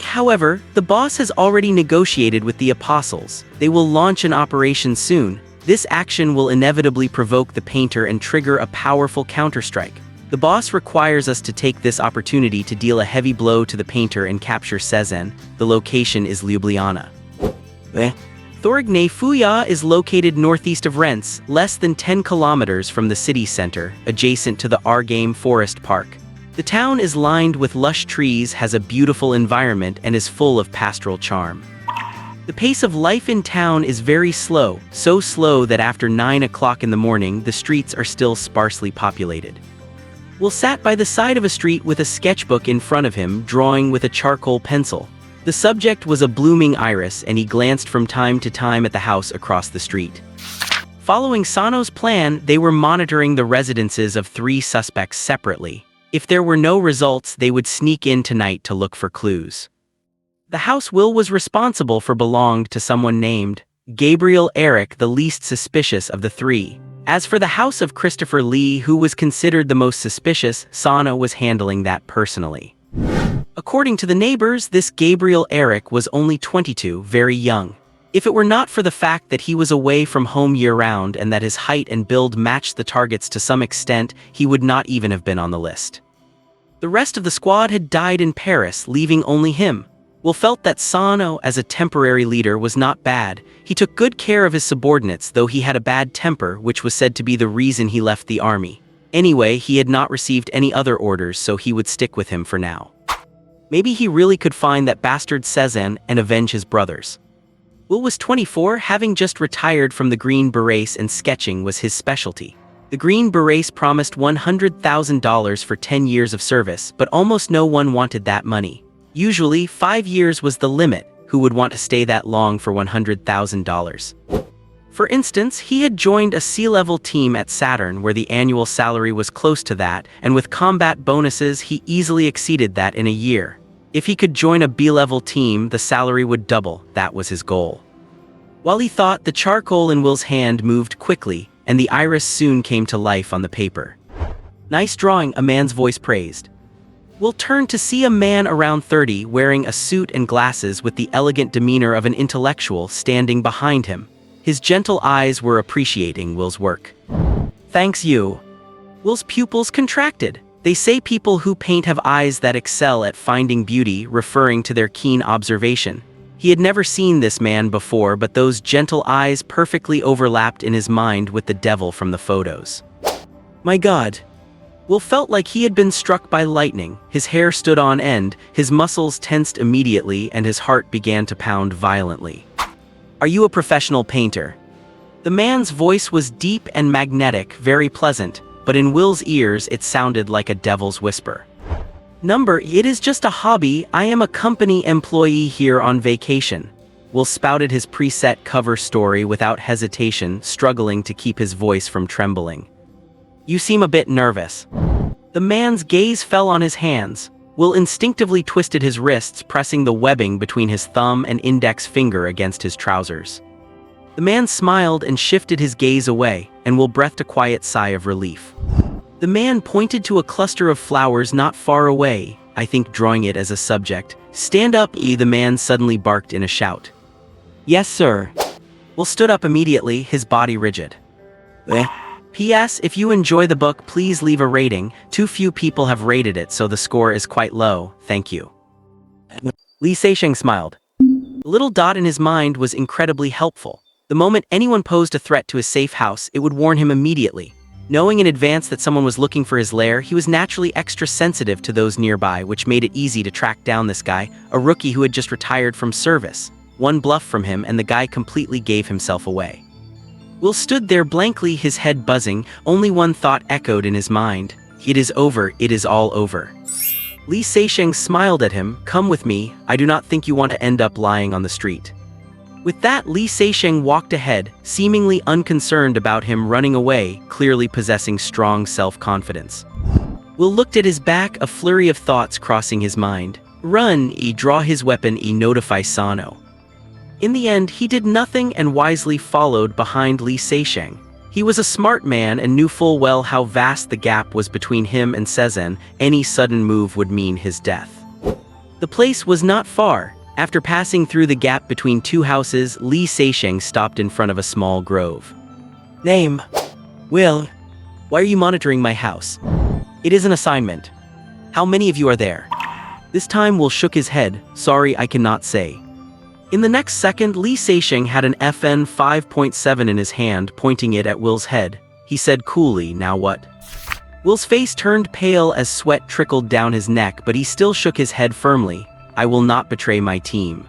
However, the boss has already negotiated with the apostles. They will launch an operation soon. This action will inevitably provoke the painter and trigger a powerful counterstrike. The boss requires us to take this opportunity to deal a heavy blow to the painter and capture Szczecin. The location is Ljubljana. Thorgne Fuya is located northeast of Rents, less than 10 kilometers from the city center, adjacent to the Argame Forest Park. The town is lined with lush trees, has a beautiful environment, and is full of pastoral charm. The pace of life in town is very slow, so slow that after 9 o'clock in the morning, the streets are still sparsely populated. Will sat by the side of a street with a sketchbook in front of him, drawing with a charcoal pencil. The subject was a blooming iris, and he glanced from time to time at the house across the street. Following Sano's plan, they were monitoring the residences of 3 suspects separately. If there were no results, they would sneak in tonight to look for clues. The house Will was responsible for belonged to someone named Gabriel Eric, the least suspicious of the 3. As for the house of Christopher Lee, who was considered the most suspicious, Sano was handling that personally. According to the neighbors, this Gabriel Eric was only 22, very young. If it were not for the fact that he was away from home year-round and that his height and build matched the targets to some extent, he would not even have been on the list. The rest of the squad had died in Paris, leaving only him. Will felt that Sano, as a temporary leader, was not bad. He took good care of his subordinates, though he had a bad temper, which was said to be the reason he left the army. Anyway, he had not received any other orders, so he would stick with him for now. Maybe he really could find that bastard Szczecin and avenge his brothers. Will was 24, having just retired from the Green Berets, and sketching was his specialty. The Green Berets promised $100,000 for 10 years of service, but almost no one wanted that money. Usually, 5 years was the limit. Who would want to stay that long for $100,000? For instance, he had joined a C-level team at Saturn where the annual salary was close to that, and with combat bonuses he easily exceeded that in a year. If he could join a B-level team, the salary would double. That was his goal. While he thought, the charcoal in Will's hand moved quickly, and the iris soon came to life on the paper. "Nice drawing," a man's voice praised. Will turned to see a man around 30 wearing a suit and glasses with the elegant demeanor of an intellectual standing behind him. His gentle eyes were appreciating Will's work. "Thanks you." Will's pupils contracted. They say people who paint have eyes that excel at finding beauty, referring to their keen observation. He had never seen this man before, but those gentle eyes perfectly overlapped in his mind with the devil from the photos. My God. Will felt like he had been struck by lightning. His hair stood on end, his muscles tensed immediately, and his heart began to pound violently. "Are you a professional painter?" The man's voice was deep and magnetic, very pleasant, but in Will's ears it sounded like a devil's whisper. It is just a hobby. I am a company employee here on vacation." Will spouted his preset cover story without hesitation, struggling to keep his voice from trembling. "You seem a bit nervous." The man's gaze fell on his hands. Will instinctively twisted his wrists, pressing the webbing between his thumb and index finger against his trousers. The man smiled and shifted his gaze away, and Will breathed a quiet sigh of relief. The man pointed to a cluster of flowers not far away, I think drawing it as a subject. "Stand up!" The man suddenly barked in a shout. Yes, sir. Will stood up immediately, his body rigid. P.S. If you enjoy the book, please leave a rating. Too few people have rated it, so the score is quite low. Thank you. Li Seixing smiled. The little dot in his mind was incredibly helpful. The moment anyone posed a threat to his safe house, it would warn him immediately. Knowing in advance that someone was looking for his lair, he was naturally extra sensitive to those nearby, which made it easy to track down this guy, a rookie who had just retired from service. One bluff from him and the guy completely gave himself away. Will stood there blankly, his head buzzing. Only one thought echoed in his mind. It is over, it is all over. Li Seixing smiled at him. Come with me, I do not think you want to end up lying on the street. With that, Li Seixing walked ahead, seemingly unconcerned about him running away, clearly possessing strong self-confidence. Will looked at his back, a flurry of thoughts crossing his mind. Run, draw his weapon, notify Sano. In the end, he did nothing and wisely followed behind Li Seixing. He was a smart man and knew full well how vast the gap was between him and Sezhen. Any sudden move would mean his death. The place was not far. After passing through the gap between two houses, Li Seixing stopped in front of a small grove. Name. Will. Why are you monitoring my house? It is an assignment. How many of you are there? This time Will shook his head. Sorry, I cannot say. In the next second, Li Seixing had an FN 5.7 in his hand, pointing it at Will's head. He said coolly, now what? Will's face turned pale as sweat trickled down his neck, but he still shook his head firmly. I will not betray my team.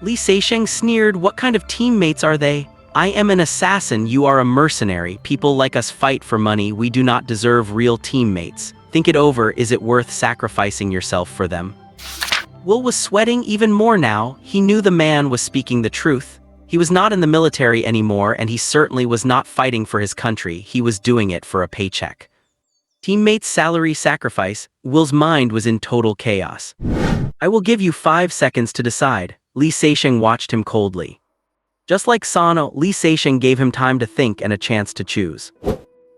Li Seixing sneered. What kind of teammates are they? I am an assassin, you are a mercenary. People like us fight for money, we do not deserve real teammates. Think it over, is it worth sacrificing yourself for them? Will was sweating even more now. He knew the man was speaking the truth. He was not in the military anymore, and he certainly was not fighting for his country. He was doing it for a paycheck. Teammates' salary sacrifice. Will's mind was in total chaos. I will give you 5 seconds to decide. Li Seixing watched him coldly. Just like Sano, Li Seixing gave him time to think and a chance to choose.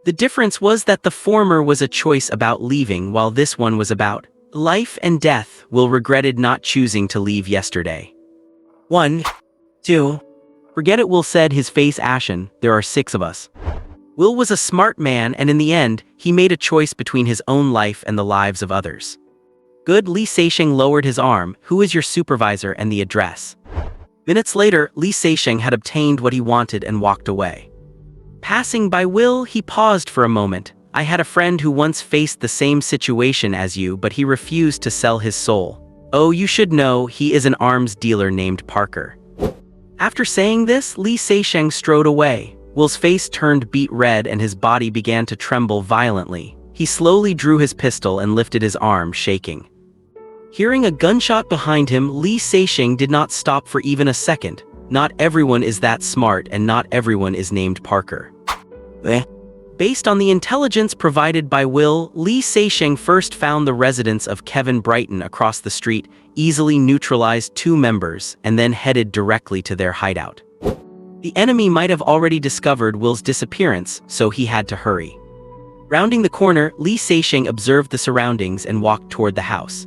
The difference was that the former was a choice about leaving, while this one was about life and death. Will regretted not choosing to leave yesterday. 1, 2. Forget it, Will said, his face ashen. There are 6 of us. Will was a smart man, and in the end, he made a choice between his own life and the lives of others. Good. Li Seixing lowered his arm. Who is your supervisor and the address? Minutes later, Li Seixing had obtained what he wanted and walked away. Passing by Will, he paused for a moment. I had a friend who once faced the same situation as you, but he refused to sell his soul. Oh, you should know, he is an arms dealer named Parker. After saying this, Li Seixing strode away. Will's face turned beet red and his body began to tremble violently. He slowly drew his pistol and lifted his arm, shaking. Hearing a gunshot behind him, Li Seixing did not stop for even a second. Not everyone is that smart and not everyone is named Parker. Based on the intelligence provided by Will, Li Seixing first found the residence of Kevin Brighton across the street, easily neutralized 2 members, and then headed directly to their hideout. The enemy might have already discovered Will's disappearance, so he had to hurry. Rounding the corner, Li Seixing observed the surroundings and walked toward the house.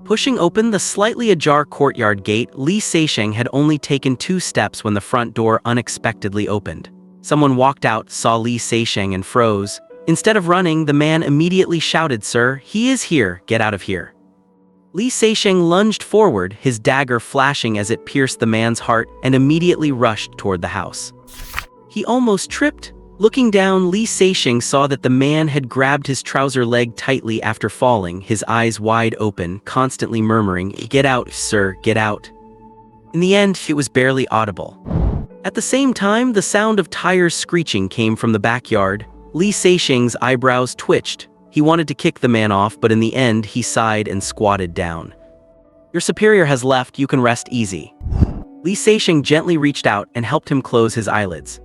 Pushing open the slightly ajar courtyard gate, Li Seixing had only taken 2 steps when the front door unexpectedly opened. Someone walked out, saw Li Seixing and froze. Instead of running, the man immediately shouted, "Sir, he is here, get out of here." Li Seixing lunged forward, his dagger flashing as it pierced the man's heart, and immediately rushed toward the house. He almost tripped. Looking down, Li Seixing saw that the man had grabbed his trouser leg tightly after falling, his eyes wide open, constantly murmuring, "Get out, sir, get out." In the end, it was barely audible. At the same time, the sound of tires screeching came from the backyard. Li Seixing's eyebrows twitched. He wanted to kick the man off, but in the end, he sighed and squatted down. Your superior has left, you can rest easy. Li Seixing gently reached out and helped him close his eyelids.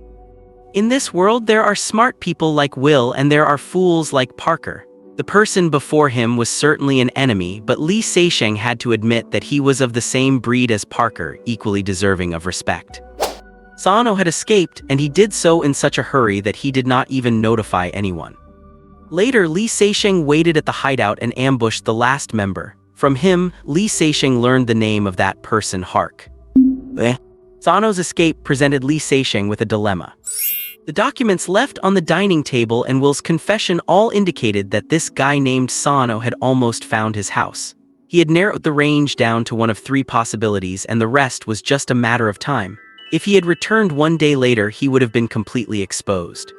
In this world, there are smart people like Will and there are fools like Parker. The person before him was certainly an enemy, but Li Seixing had to admit that he was of the same breed as Parker, equally deserving of respect. Sano had escaped, and he did so in such a hurry that he did not even notify anyone. Later, Li Seixing waited at the hideout and ambushed the last member. From him, Li Seixing learned the name of that person, Hark. Sano's escape presented Li Seixing with a dilemma. The documents left on the dining table and Will's confession all indicated that this guy named Sano had almost found his house. He had narrowed the range down to one of 3 possibilities, and the rest was just a matter of time. If he had returned one day later, he would have been completely exposed.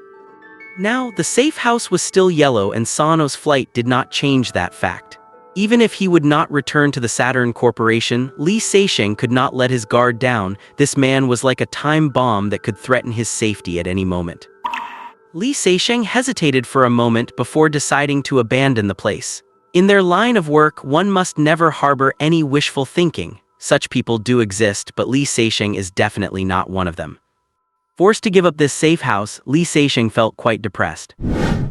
Now, the safe house was still yellow, and Sano's flight did not change that fact. Even if he would not return to the Saturn Corporation, Li Seixing could not let his guard down. This man was like a time bomb that could threaten his safety at any moment. Li Seixing hesitated for a moment before deciding to abandon the place. In their line of work, one must never harbor any wishful thinking. Such people do exist, but Li Seixing is definitely not one of them. Forced to give up this safe house, Li Seixing felt quite depressed.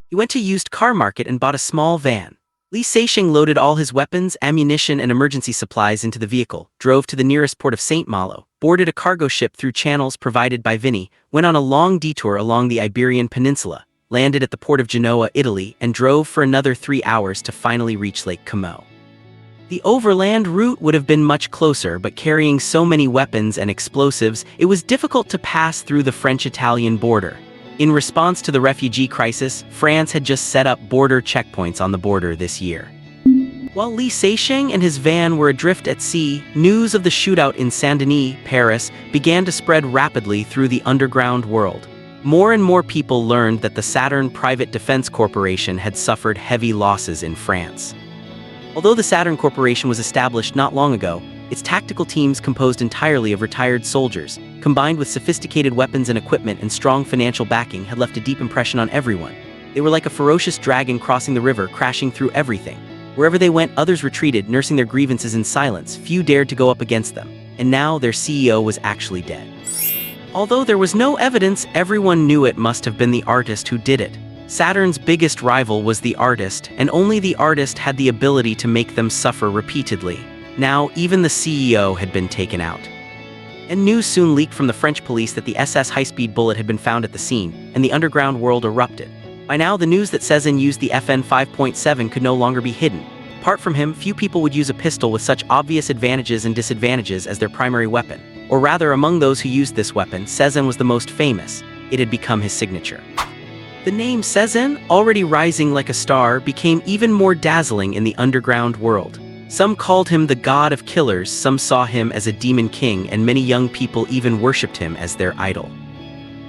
He went to a used car market and bought a small van. Li Seixing loaded all his weapons, ammunition, and emergency supplies into the vehicle, drove to the nearest port of St. Malo, boarded a cargo ship through channels provided by Vinny, went on a long detour along the Iberian Peninsula, landed at the port of Genoa, Italy, and drove for another 3 hours to finally reach Lake Como. The overland route would have been much closer, but carrying so many weapons and explosives, it was difficult to pass through the French-Italian border. In response to the refugee crisis, France had just set up border checkpoints on the border this year. While Li Seixing and his van were adrift at sea, news of the shootout in Saint-Denis, Paris, began to spread rapidly through the underground world. More and more people learned that the Saturn Private Defense Corporation had suffered heavy losses in France. Although the Saturn Corporation was established not long ago, its tactical teams, composed entirely of retired soldiers, combined with sophisticated weapons and equipment and strong financial backing, had left a deep impression on everyone. They were like a ferocious dragon crossing the river, crashing through everything. Wherever they went, others retreated, nursing their grievances in silence. Few dared to go up against them. And now their CEO was actually dead. Although there was no evidence, everyone knew it must have been the artist who did it. Saturn's biggest rival was the artist, and only the artist had the ability to make them suffer repeatedly. Now, even the CEO had been taken out. And news soon leaked from the French police that the SS high-speed bullet had been found at the scene, and the underground world erupted. By now, the news that Cezanne used the FN 5.7 could no longer be hidden. Apart from him, few people would use a pistol with such obvious advantages and disadvantages as their primary weapon. Or rather, among those who used this weapon, Cezanne was the most famous. It had become his signature. The name Cezanne, already rising like a star, became even more dazzling in the underground world. Some called him the god of killers, some saw him as a demon king, and many young people even worshipped him as their idol.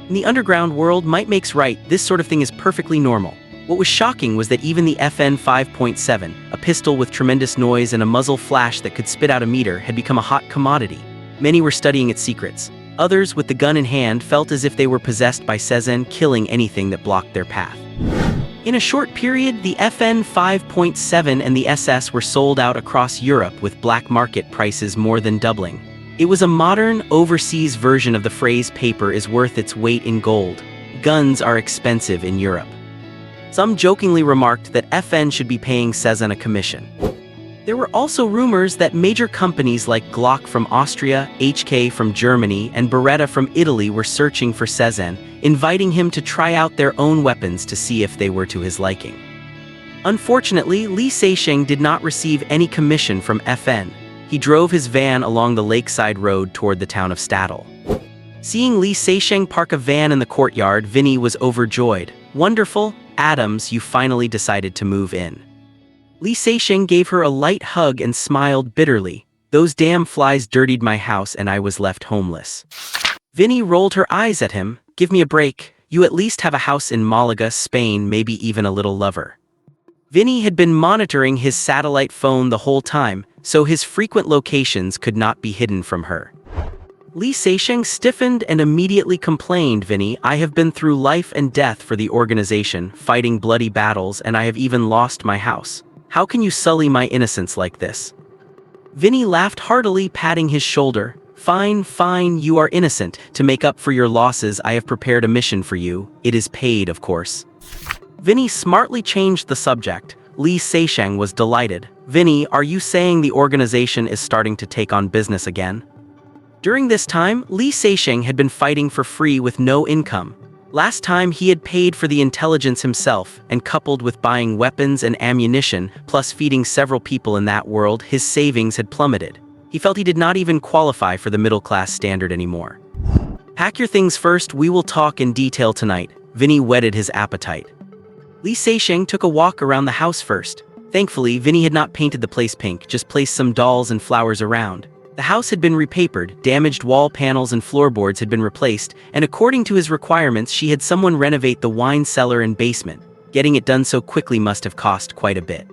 In the underground world, might makes right, this sort of thing is perfectly normal. What was shocking was that even the FN 5.7, a pistol with tremendous noise and a muzzle flash that could spit out a meter, had become a hot commodity. Many were studying its secrets. Others, with the gun in hand, felt as if they were possessed by Cezanne, killing anything that blocked their path. In a short period, the FN 5.7 and the SS were sold out across Europe, with black market prices more than doubling. It was a modern, overseas version of the phrase "paper is worth its weight in gold." Guns are expensive in Europe. Some jokingly remarked that FN should be paying Cezanne a commission. There were also rumors that major companies like Glock from Austria, HK from Germany, and Beretta from Italy were searching for Cezanne, inviting him to try out their own weapons to see if they were to his liking. Unfortunately, Li Seixing did not receive any commission from FN. He drove his van along the lakeside road toward the town of Stadel. Seeing Li Seixing park a van in the courtyard, Vinny was overjoyed. "Wonderful, Adams, you finally decided to move in." Li Seixing gave her a light hug and smiled bitterly. "Those damn flies dirtied my house and I was left homeless." Vinny rolled her eyes at him. "Give me a break. You at least have a house in Malaga, Spain, maybe even a little lover." Vinny had been monitoring his satellite phone the whole time, so his frequent locations could not be hidden from her. Li Seixing stiffened and immediately complained, "Vinny, I have been through life and death for the organization, fighting bloody battles, and I have even lost my house. How can you sully my innocence like this?" Vinny laughed heartily, patting his shoulder. "Fine, fine, you are innocent. To make up for your losses, I have prepared a mission for you. It is paid, of course." Vinny smartly changed the subject. Li Seixing was delighted. "Vinny, are you saying the organization is starting to take on business again?" During this time, Li Seixing had been fighting for free with no income. Last time he had paid for the intelligence himself, and coupled with buying weapons and ammunition, plus feeding several people in that world, his savings had plummeted. He felt he did not even qualify for the middle-class standard anymore. "Pack your things first, we will talk in detail tonight." Vinny whetted his appetite. Li Seixing took a walk around the house first. Thankfully, Vinny had not painted the place pink, just placed some dolls and flowers around. The house had been repapered, damaged wall panels and floorboards had been replaced, and according to his requirements she had someone renovate the wine cellar and basement. Getting it done so quickly must have cost quite a bit.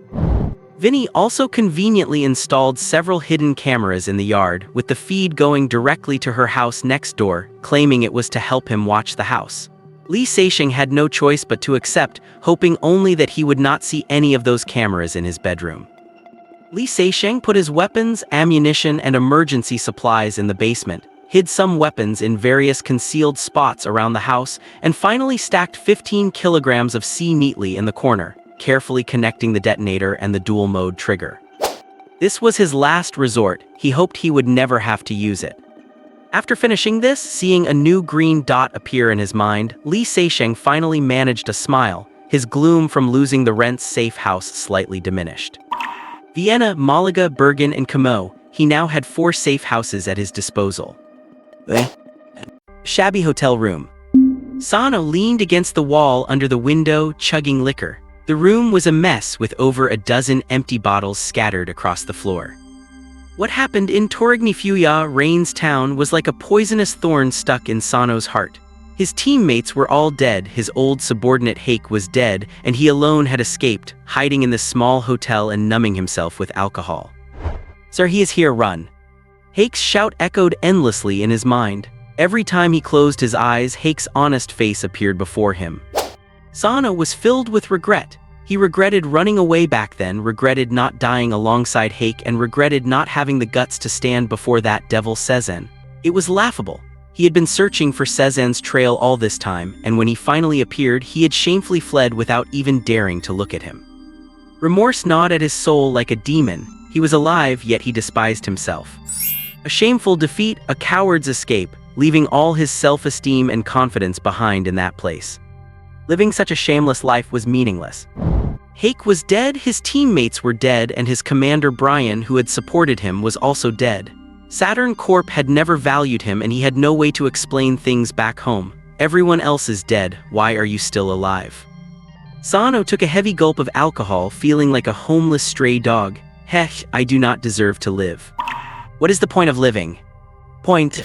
Vinny also conveniently installed several hidden cameras in the yard, with the feed going directly to her house next door, claiming it was to help him watch the house. Lee Se-sheng had no choice but to accept, hoping only that he would not see any of those cameras in his bedroom. Lee Se-sheng put his weapons, ammunition, and emergency supplies in the basement, hid some weapons in various concealed spots around the house, and finally stacked 15 kilograms of C neatly in the corner, carefully connecting the detonator and the dual-mode trigger. This was his last resort. He hoped he would never have to use it. After finishing this, seeing a new green dot appear in his mind, Lee Se-sheng finally managed a smile, his gloom from losing the rent's safe house slightly diminished. Vienna, Malaga, Bergen, and Como, he now had 4 safe houses at his disposal. Shabby hotel room. Sano leaned against the wall under the window, chugging liquor. The room was a mess with over a dozen empty bottles scattered across the floor. What happened in Torigny-Fuya, Rain's town, was like a poisonous thorn stuck in Sano's heart. His teammates were all dead, his old subordinate Hake was dead, and he alone had escaped, hiding in this small hotel and numbing himself with alcohol. "Sir, he is here, run." Hake's shout echoed endlessly in his mind. Every time he closed his eyes, Hake's honest face appeared before him. Sano was filled with regret. He regretted running away back then, regretted not dying alongside Hake, and regretted not having the guts to stand before that devil Sezen. It was laughable. He had been searching for Sezen's trail all this time, and when he finally appeared, he had shamefully fled without even daring to look at him. Remorse gnawed at his soul like a demon. He was alive, yet he despised himself. A shameful defeat, a coward's escape, leaving all his self-esteem and confidence behind in that place. Living such a shameless life was meaningless. Hake was dead, his teammates were dead, and his commander Brian, who had supported him, was also dead. Saturn Corp had never valued him, and he had no way to explain things back home. Everyone else is dead, why are you still alive? Sano took a heavy gulp of alcohol, feeling like a homeless stray dog. Hech, I do not deserve to live. What is the point of living? Point.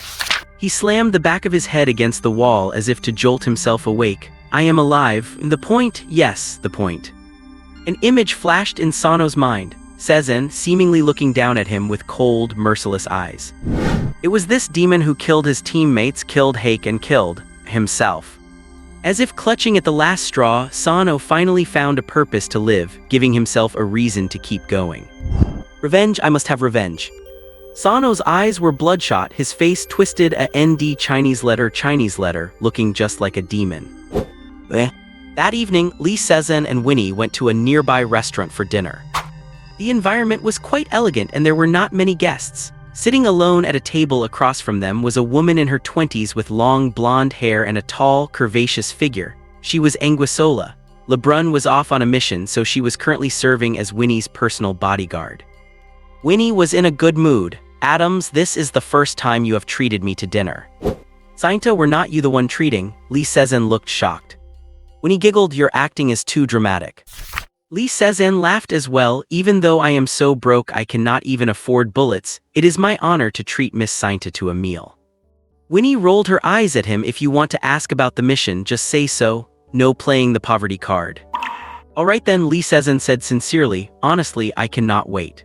He slammed the back of his head against the wall as if to jolt himself awake. I am alive. The point? Yes, the point. An image flashed in Sano's mind. Sezen, seemingly looking down at him with cold, merciless eyes. It was this demon who killed his teammates, killed Hake, and killed himself. As if clutching at the last straw, Sano finally found a purpose to live, giving himself a reason to keep going. Revenge, I must have revenge. Sano's eyes were bloodshot, his face twisted a ND Chinese letter, looking just like a demon. That evening, Lee Sezen and Winnie went to a nearby restaurant for dinner. The environment was quite elegant and there were not many guests. Sitting alone at a table across from them was a woman in her 20s with long blonde hair and a tall, curvaceous figure. She was Anguissola. Lebrun was off on a mission, so she was currently serving as Winnie's personal bodyguard. Winnie was in a good mood. Adams, this is the first time you have treated me to dinner. Sainta, were not you the one treating? Lee Sezen looked shocked. Winnie giggled, your acting is too dramatic. Lee Sezen laughed as well, even though I am so broke I cannot even afford bullets, it is my honor to treat Miss Sainta to a meal. Winnie rolled her eyes at him. If you want to ask about the mission, just say so. No playing the poverty card. Alright then, Lee Sezen said sincerely, honestly, I cannot wait.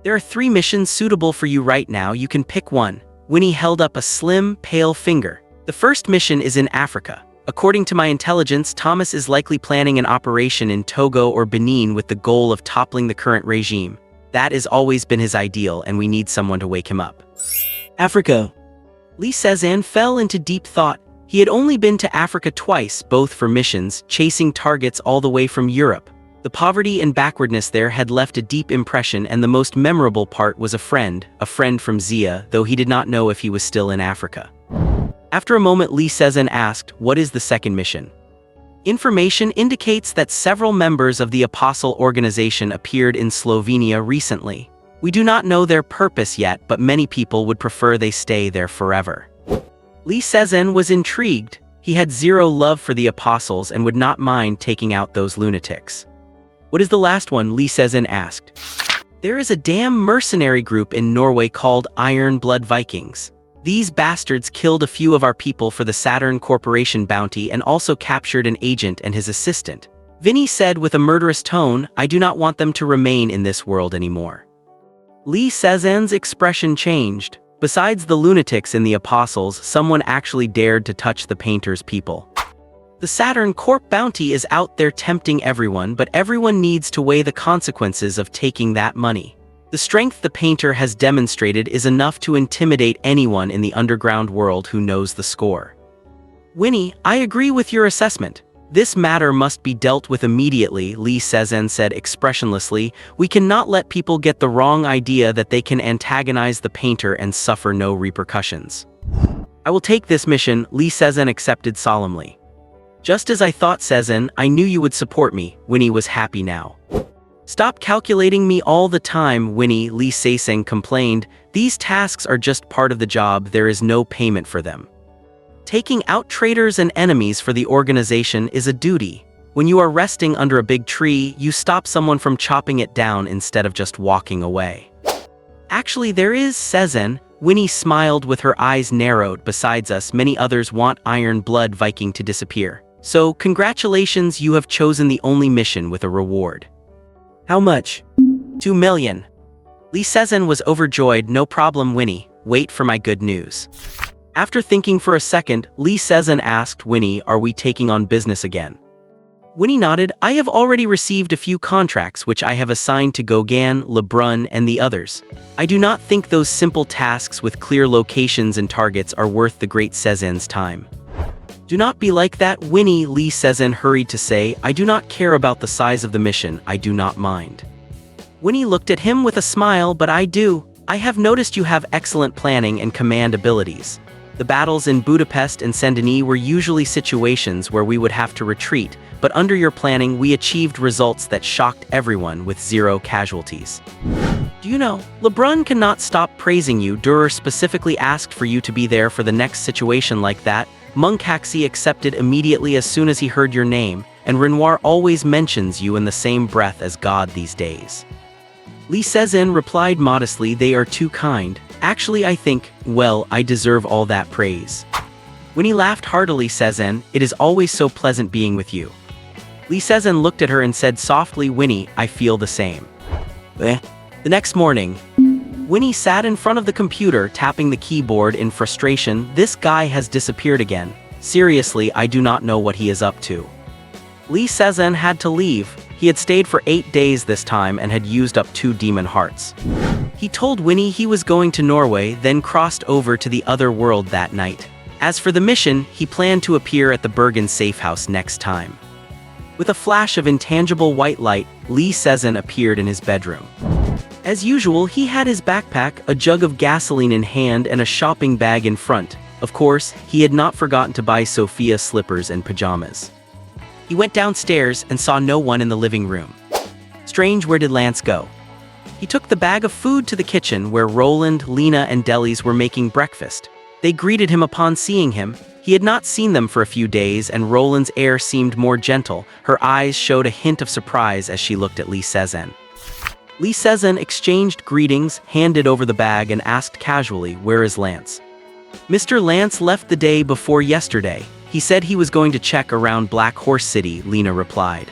There are 3 missions suitable for you right now, you can pick one. Winnie held up a slim, pale finger. The first mission is in Africa. According to my intelligence, Thomas is likely planning an operation in Togo or Benin with the goal of toppling the current regime. That has always been his ideal, and we need someone to wake him up. Africa. Lee Sezen fell into deep thought. He had only been to Africa twice, both for missions, chasing targets all the way from Europe. The poverty and backwardness there had left a deep impression, and the most memorable part was a friend from Zia, though he did not know if he was still in Africa. After a moment, Lee Sezen asked, what is the second mission? Information indicates that several members of the Apostle organization appeared in Slovenia recently. We do not know their purpose yet, but many people would prefer they stay there forever. Lee Sezen was intrigued. He had zero love for the Apostles and would not mind taking out those lunatics. What is the last one? Lee Sezen asked. There is a damn mercenary group in Norway called Iron Blood Vikings. These bastards killed a few of our people for the Saturn Corporation bounty and also captured an agent and his assistant. Vinny said with a murderous tone, I do not want them to remain in this world anymore. Lee Sezen's expression changed. Besides the lunatics in the Apostles, someone actually dared to touch the painter's people. The Saturn Corp bounty is out there tempting everyone, but everyone needs to weigh the consequences of taking that money. The strength the painter has demonstrated is enough to intimidate anyone in the underground world who knows the score. Winnie, I agree with your assessment. This matter must be dealt with immediately, Lee Sezen said expressionlessly. We cannot let people get the wrong idea that they can antagonize the painter and suffer no repercussions. I will take this mission, Lee Sezen accepted solemnly. Just as I thought, Sezen, I knew you would support me. Winnie was happy now. Stop calculating me all the time, Winnie, Lee Sezen complained. These tasks are just part of the job, there is no payment for them. Taking out traitors and enemies for the organization is a duty. When you are resting under a big tree, you stop someone from chopping it down instead of just walking away. Actually, there is, Sezen. Winnie smiled with her eyes narrowed. Besides us, many others want Iron Blood Viking to disappear. So, congratulations, you have chosen the only mission with a reward. How much? 2 million. Lee Sezen was overjoyed. No problem, Winnie. Wait for my good news. After thinking for a second, Lee Sezen asked Winnie, are we taking on business again? Winnie nodded. I have already received a few contracts which I have assigned to Gauguin, Lebrun, and the others. I do not think those simple tasks with clear locations and targets are worth the great Sezen's time. Do not be like that, Winnie, Lee Sezen hurried to say. I do not care about the size of the mission, I do not mind. Winnie looked at him with a smile, but I do. I have noticed you have excellent planning and command abilities. The battles in Budapest and Saint-Denis were usually situations where we would have to retreat, but under your planning we achieved results that shocked everyone with 0 casualties. Do you know, Lebrun cannot stop praising you. Durer specifically asked for you to be there for the next situation like that. Munkaxi accepted immediately as soon as he heard your name, and Renoir always mentions you in the same breath as God these days. Lee Sezen replied modestly, they are too kind. Actually, I think, well, I deserve all that praise. Winnie laughed heartily. Sezen, it is always so pleasant being with you. Lee Sezen looked at her and said softly, Winnie, I feel the same. The next morning, Winnie sat in front of the computer, tapping the keyboard in frustration. This guy has disappeared again. Seriously, I do not know what he is up to. Lee Sezen had to leave. He had stayed for 8 days this time and had used up 2 demon hearts. He told Winnie he was going to Norway, then crossed over to the other world that night. As for the mission, he planned to appear at the Bergen safe house next time. With a flash of intangible white light, Lee Sezen appeared in his bedroom. As usual, he had his backpack, a jug of gasoline in hand, and a shopping bag in front. Of course, he had not forgotten to buy Sophia slippers and pajamas. He went downstairs and saw no one in the living room. Strange, where did Lance go? He took the bag of food to the kitchen where Roland, Lena, and Delis were making breakfast. They greeted him upon seeing him. He had not seen them for a few days, and Roland's air seemed more gentle. Her eyes showed a hint of surprise as she looked at Lee Sezen. Lee Sezen exchanged greetings, handed over the bag, and asked casually, where is Lance? Mr. Lance left the day before yesterday. He said he was going to check around Black Horse City, Lena replied.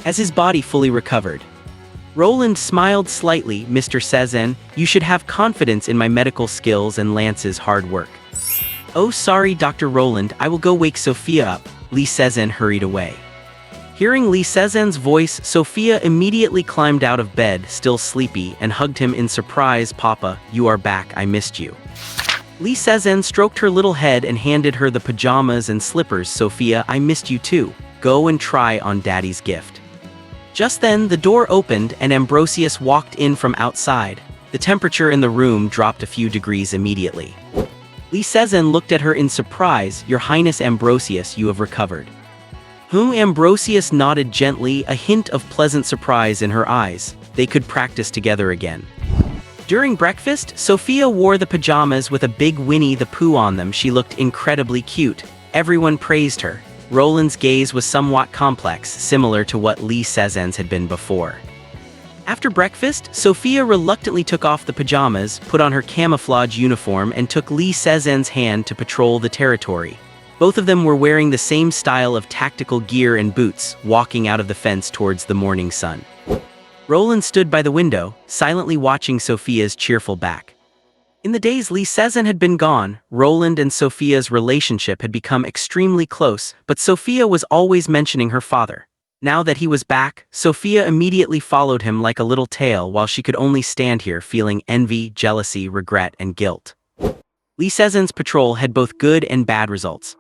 Has his body fully recovered? Roland smiled slightly. Mr. Sezen, you should have confidence in my medical skills and Lance's hard work. Oh, sorry, Dr. Roland, I will go wake Sophia up. Lee Sezen hurried away. Hearing Lee Sezen's voice, Sophia immediately climbed out of bed, still sleepy, and hugged him in surprise. Papa, you are back, I missed you. Lee Sezen stroked her little head and handed her the pajamas and slippers. Sophia, I missed you too. Go and try on Daddy's gift. Just then, the door opened and Ambrosius walked in from outside. The temperature in the room dropped a few degrees immediately. Lee Sezen looked at her in surprise. Your Highness Ambrosius, you have recovered. Ambrosius nodded gently, a hint of pleasant surprise in her eyes. They could practice together again. During breakfast, Sophia wore the pajamas with a big Winnie the Pooh on them. She looked incredibly cute. Everyone praised her. Roland's gaze was somewhat complex, similar to what Lee Sezen's had been before. After breakfast, Sophia reluctantly took off the pajamas, put on her camouflage uniform, and took Li Sezen's hand to patrol the territory. Both of them were wearing the same style of tactical gear and boots, walking out of the fence towards the morning sun. Roland stood by the window, silently watching Sophia's cheerful back. In the days Li Sezen had been gone, Roland and Sophia's relationship had become extremely close, but Sophia was always mentioning her father. Now that he was back, Sophia immediately followed him like a little tail while she could only stand here feeling envy, jealousy, regret, and guilt. Li Sezen's patrol had both good and bad results.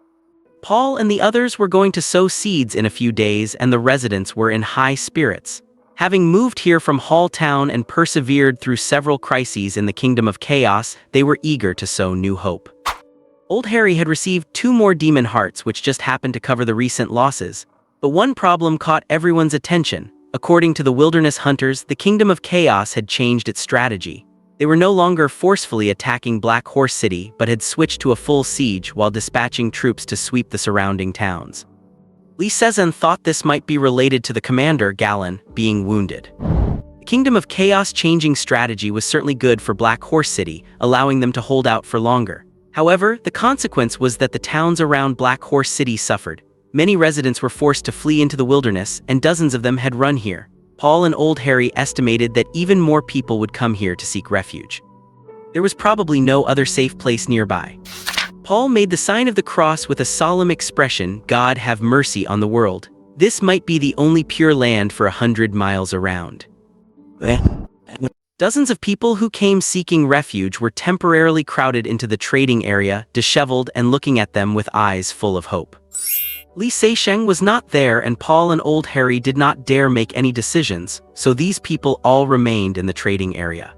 Paul and the others were going to sow seeds in a few days, and the residents were in high spirits. Having moved here from Hall Town and persevered through several crises in the Kingdom of Chaos, they were eager to sow new hope. Old Harry had received 2 more demon hearts, which just happened to cover the recent losses. But one problem caught everyone's attention. According to the wilderness hunters, the Kingdom of Chaos had changed its strategy. They were no longer forcefully attacking Black Horse City, but had switched to a full siege while dispatching troops to sweep the surrounding towns. Li Sezen thought this might be related to the commander, Galen, being wounded. The Kingdom of Chaos changing strategy was certainly good for Black Horse City, allowing them to hold out for longer. However, the consequence was that the towns around Black Horse City suffered. Many residents were forced to flee into the wilderness, and dozens of them had run here. Paul and Old Harry estimated that even more people would come here to seek refuge. There was probably no other safe place nearby. Paul made the sign of the cross with a solemn expression, "God have mercy on the world. This might be the only pure land for 100 miles around." Dozens of people who came seeking refuge were temporarily crowded into the trading area, disheveled and looking at them with eyes full of hope. Li Seisheng was not there, and Paul and Old Harry did not dare make any decisions, so these people all remained in the trading area.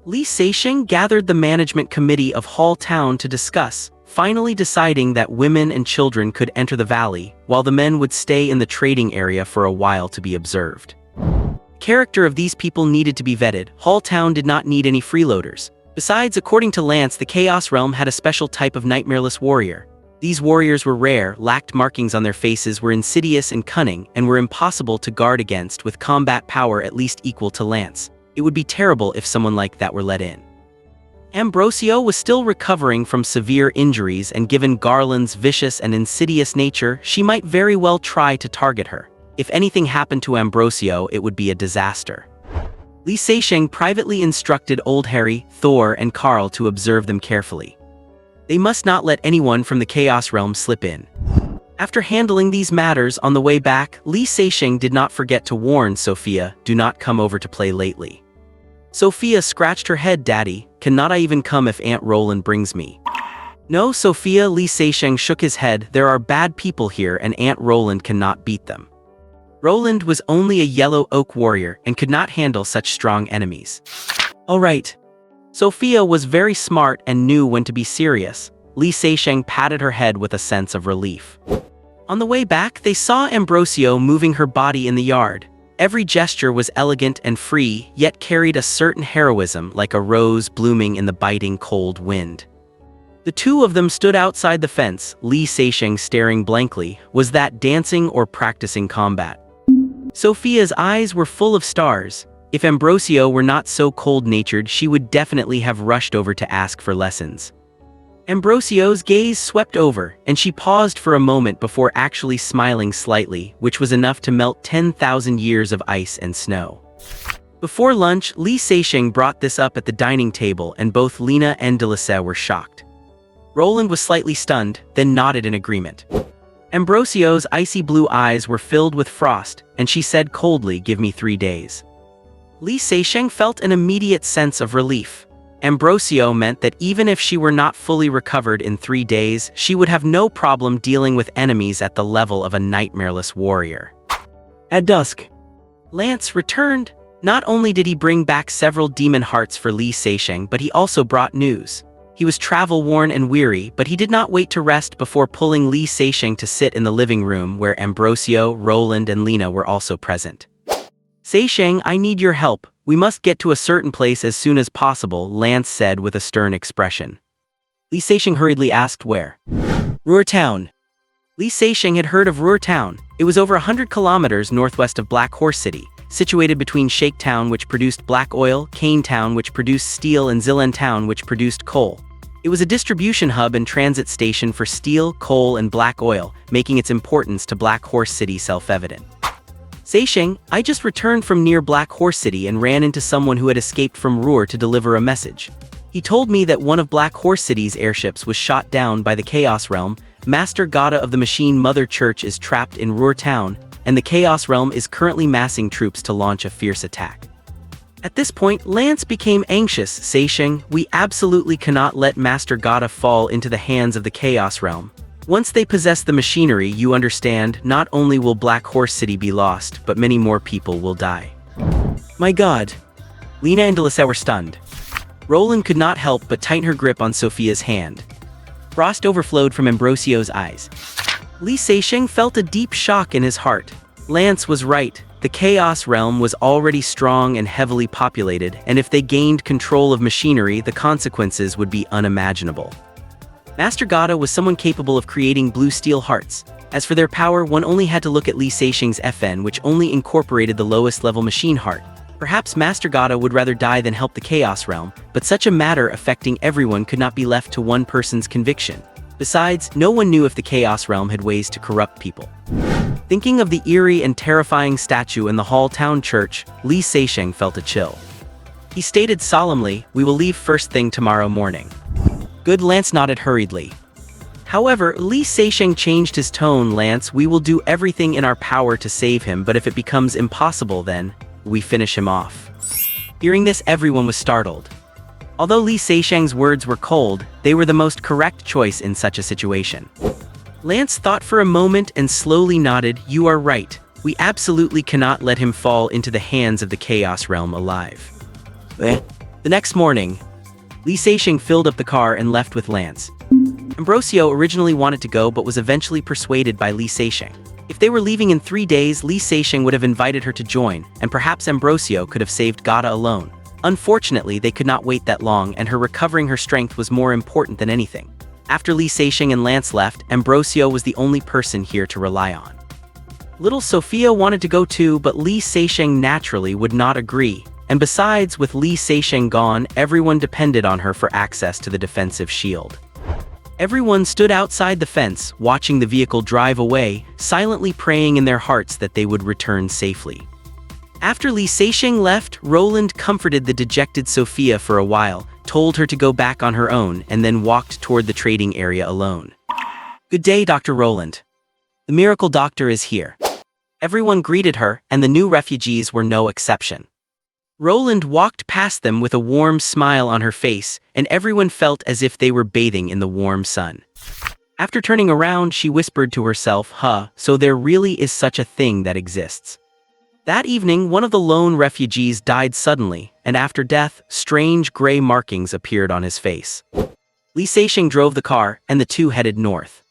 Li Seisheng gathered the management committee of Hall Town to discuss, finally deciding that women and children could enter the valley, while the men would stay in the trading area for a while to be observed. The character of these people needed to be vetted. Hall Town did not need any freeloaders. Besides, according to Lance, the Chaos Realm had a special type of nightmareless warrior. These warriors were rare, lacked markings on their faces, were insidious and cunning, and were impossible to guard against with combat power at least equal to Lance. It would be terrible if someone like that were let in. Ambrosio was still recovering from severe injuries, and given Garland's vicious and insidious nature, she might very well try to target her. If anything happened to Ambrosio, it would be a disaster. Li Seisheng privately instructed Old Harry, Thor, and Carl to observe them carefully. They must not let anyone from the Chaos Realm slip in. After handling these matters on the way back, Li Seisheng did not forget to warn Sophia, "Do not come over to play lately." Sophia scratched her head. "Daddy, cannot I even come if Aunt Roland brings me?" "No, Sophia," Li Seisheng shook his head. "There are bad people here, and Aunt Roland cannot beat them." Roland was only a yellow oak warrior and could not handle such strong enemies. "All right." Sophia was very smart and knew when to be serious. Li Seisheng patted her head with a sense of relief. On the way back, they saw Ambrosio moving her body in the yard. Every gesture was elegant and free, yet carried a certain heroism, like a rose blooming in the biting cold wind. The two of them stood outside the fence, Li Seisheng staring blankly. Was that dancing or practicing combat? Sophia's eyes were full of stars. If Ambrosio were not so cold-natured, she would definitely have rushed over to ask for lessons. Ambrosio's gaze swept over, and she paused for a moment before actually smiling slightly, which was enough to melt 10,000 years of ice and snow. Before lunch, Li Seisheng brought this up at the dining table, and both Lena and Delisse were shocked. Roland was slightly stunned, then nodded in agreement. Ambrosio's icy blue eyes were filled with frost, and she said coldly, "Give me 3 days." Li Seisheng felt an immediate sense of relief. Ambrosio meant that even if she were not fully recovered in 3 days, she would have no problem dealing with enemies at the level of a nightmareless warrior. At dusk, Lance returned. Not only did he bring back several demon hearts for Li Seisheng, but he also brought news. He was travel-worn and weary, but he did not wait to rest before pulling Li Seisheng to sit in the living room where Ambrosio, Roland, and Lena were also present. "Seisheng, I need your help. We must get to a certain place as soon as possible," Lance said with a stern expression. Li Seisheng hurriedly asked where. "Ruhr Town." Li Seisheng had heard of Ruhr Town. It was over 100 kilometers northwest of Black Horse City, situated between Shake Town, which produced black oil, Cane Town, which produced steel, and Zilan Town, which produced coal. It was a distribution hub and transit station for steel, coal, and black oil, making its importance to Black Horse City self-evident. Seisheng, I just returned from near Black Horse City and ran into someone who had escaped from Ruhr to deliver a message. He told me that one of Black Horse City's airships was shot down by the Chaos Realm. Master Gata of the Machine Mother Church is trapped in Ruhr Town, and the Chaos Realm is currently massing troops to launch a fierce attack. At this point, Lance became anxious. Seisheng, we absolutely cannot let Master Gata fall into the hands of the Chaos Realm. Once they possess the machinery, you understand, not only will Black Horse City be lost, but many more people will die. My god. Lena and Delisa were stunned. Roland could not help but tighten her grip on Sophia's hand. Frost overflowed from Ambrosio's eyes. Li Seisheng felt a deep shock in his heart. Lance was right. The Chaos Realm was already strong and heavily populated, and if they gained control of machinery, the consequences would be unimaginable. Master Gata was someone capable of creating blue steel hearts. As for their power, one only had to look at Li Seisheng's FN, which only incorporated the lowest level machine heart. Perhaps Master Gata would rather die than help the Chaos Realm, but such a matter affecting everyone could not be left to one person's conviction. Besides, no one knew if the Chaos Realm had ways to corrupt people. Thinking of the eerie and terrifying statue in the Hall Town Church, Li Seisheng felt a chill. He stated solemnly, "We will leave first thing tomorrow morning." Good. Lance nodded hurriedly. However, Li Seisheng changed his tone. Lance, we will do everything in our power to save him, but if it becomes impossible, then we finish him off. Hearing this, everyone was startled. Although Li Seisheng's words were cold, they were the most correct choice in such a situation. Lance thought for a moment and slowly nodded. You are right. We absolutely cannot let him fall into the hands of the Chaos Realm alive. The next morning, Li Seisheng filled up the car and left with Lance. Ambrosio originally wanted to go but was eventually persuaded by Li Seisheng. If they were leaving in 3 days, Li Seisheng would have invited her to join, and perhaps Ambrosio could have saved Gata alone. Unfortunately, they could not wait that long, and her recovering her strength was more important than anything. After Li Seisheng and Lance left, Ambrosio was the only person here to rely on. Little Sophia wanted to go too, but Li Seisheng naturally would not agree. And besides, with Li Seisheng gone, everyone depended on her for access to the defensive shield. Everyone stood outside the fence, watching the vehicle drive away, silently praying in their hearts that they would return safely. After Li Seisheng left, Roland comforted the dejected Sophia for a while, told her to go back on her own, and then walked toward the trading area alone. Good day, Dr. Roland. The miracle doctor is here. Everyone greeted her, and the new refugees were no exception. Roland walked past them with a warm smile on her face, and everyone felt as if they were bathing in the warm sun. After turning around, she whispered to herself, so there really is such a thing that exists. That evening, one of the lone refugees died suddenly, and after death, strange gray markings appeared on his face. Li Seisheng drove the car, and the two headed north.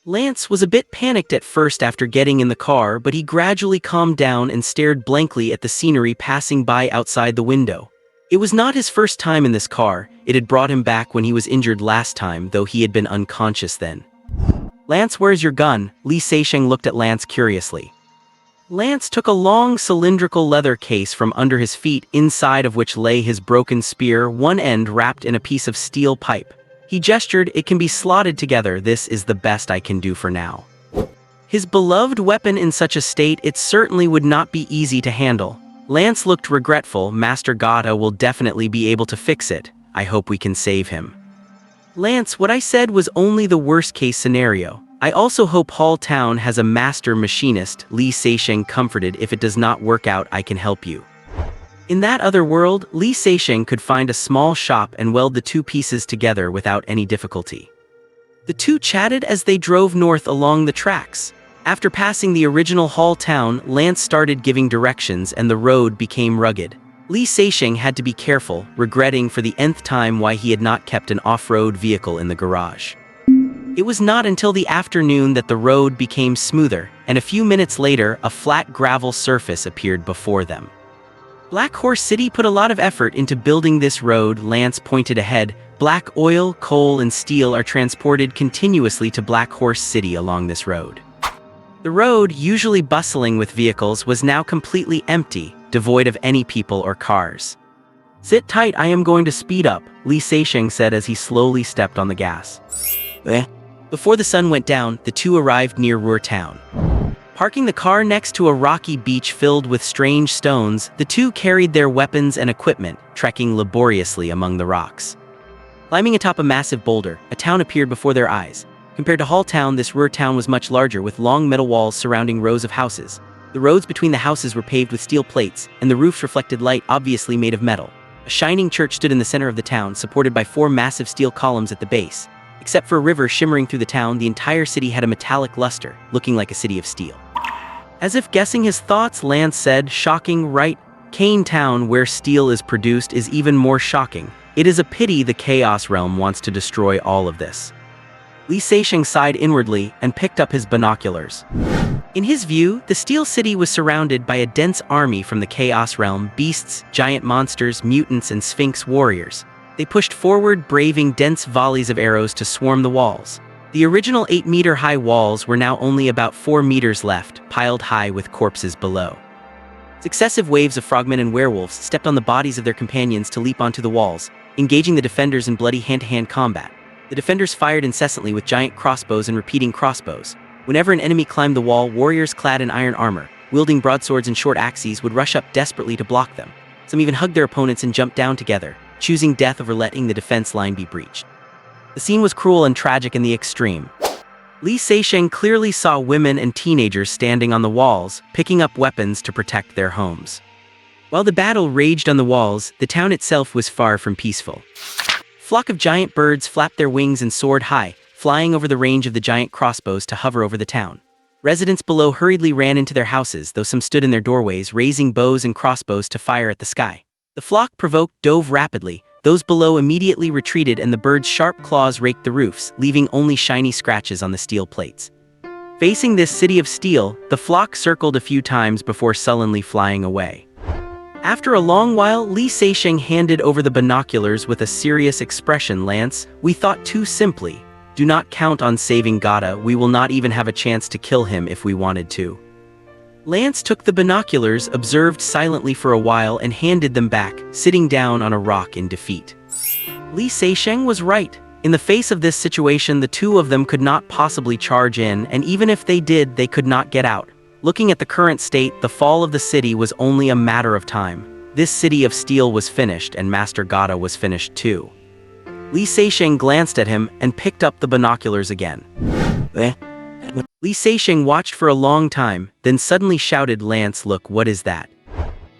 Lance was a bit panicked at first after getting in the car, but he gradually calmed down and stared blankly at the scenery passing by outside the window. It was not his first time in this car. It had brought him back when he was injured last time, though he had been unconscious then. Lance, where's your gun? Li Seisheng looked at Lance curiously. Lance took a long cylindrical leather case from under his feet, inside of which lay his broken spear, one end wrapped in a piece of steel pipe. He gestured, it can be slotted together, this is the best I can do for now. His beloved weapon in such a state, it certainly would not be easy to handle. Lance looked regretful. Master Gata will definitely be able to fix it. I hope we can save him. Lance, what I said was only the worst case scenario. I also hope Hall Town has a master machinist. Li Seisheng comforted, if it does not work out, I can help you. In that other world, Li Seisheng could find a small shop and weld the two pieces together without any difficulty. The two chatted as they drove north along the tracks. After passing the original Hall Town, Lance started giving directions and the road became rugged. Li Seisheng had to be careful, regretting for the nth time why he had not kept an off-road vehicle in the garage. It was not until the afternoon that the road became smoother, and a few minutes later, a flat gravel surface appeared before them. Black Horse City put a lot of effort into building this road. Lance pointed ahead. Black oil, coal, and steel are transported continuously to Black Horse City along this road. The road, usually bustling with vehicles, was now completely empty, devoid of any people or cars. "Sit tight, I am going to speed up," Li Seixing said as he slowly stepped on the gas. Before the sun went down, the two arrived near Ruhr town. Parking the car next to a rocky beach filled with strange stones, the two carried their weapons and equipment, trekking laboriously among the rocks. Climbing atop a massive boulder, a town appeared before their eyes. Compared to Hall Town, this Ruhr town was much larger, with long metal walls surrounding rows of houses. The roads between the houses were paved with steel plates, and the roofs reflected light, obviously made of metal. A shining church stood in the center of the town, supported by 4 massive steel columns at the base. Except for a river shimmering through the town, the entire city had a metallic luster, looking like a city of steel. As if guessing his thoughts, Lance said, "Shocking, right? Kane Town, where steel is produced, is even more shocking. It is a pity the Chaos Realm wants to destroy all of this." Li Seixing sighed inwardly and picked up his binoculars. In his view, the Steel City was surrounded by a dense army from the Chaos Realm: beasts, giant monsters, mutants, and Sphinx warriors. They pushed forward, braving dense volleys of arrows to swarm the walls. The original 8-meter-high walls were now only about 4 meters left, piled high with corpses below. Successive waves of frogmen and werewolves stepped on the bodies of their companions to leap onto the walls, engaging the defenders in bloody hand-to-hand combat. The defenders fired incessantly with giant crossbows and repeating crossbows. Whenever an enemy climbed the wall, warriors clad in iron armor, wielding broadswords and short axes, would rush up desperately to block them. Some even hugged their opponents and jumped down together, choosing death over letting the defense line be breached. The scene was cruel and tragic in the extreme. Li Seixing clearly saw women and teenagers standing on the walls, picking up weapons to protect their homes. While the battle raged on the walls, the town itself was far from peaceful. A flock of giant birds flapped their wings and soared high, flying over the range of the giant crossbows to hover over the town. Residents below hurriedly ran into their houses, though some stood in their doorways, raising bows and crossbows to fire at the sky. The flock, provoked, dove rapidly. Those below immediately retreated, and the birds' sharp claws raked the roofs, leaving only shiny scratches on the steel plates. Facing this city of steel, the flock circled a few times before sullenly flying away. After a long while, Li Seixing handed over the binoculars with a serious expression. "Lance, we thought too simply. Do not count on saving Gata. We will not even have a chance to kill him if we wanted to." Lance took the binoculars, observed silently for a while, and handed them back, sitting down on a rock in defeat. Li Seixing was right. In the face of this situation, the two of them could not possibly charge in, and even if they did, they could not get out. Looking at the current state, the fall of the city was only a matter of time. This city of steel was finished, and Master Gata was finished too. Li Seixing glanced at him and picked up the binoculars again. Li Seixing watched for a long time, then suddenly shouted, "Lance, look, what is that?"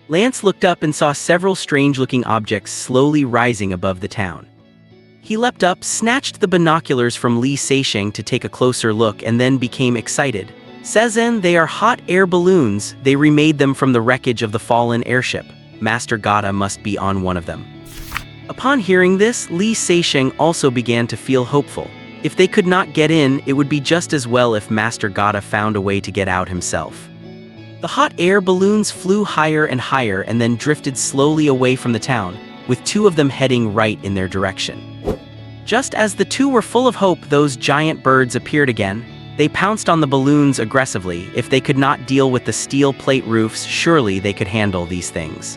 Lance looked up and saw several strange-looking objects slowly rising above the town. He leapt up, snatched the binoculars from Li Seixing to take a closer look, and then became excited. "Sezen, they are hot air balloons. They remade them from the wreckage of the fallen airship. Master Gata must be on one of them." Upon hearing this, Li Seixing also began to feel hopeful. If they could not get in, it would be just as well if Master Gata found a way to get out himself. The hot air balloons flew higher and higher and then drifted slowly away from the town, with 2 of them heading right in their direction. Just as the 2 were full of hope, those giant birds appeared again. They pounced on the balloons aggressively. If they could not deal with the steel plate roofs, surely they could handle these things.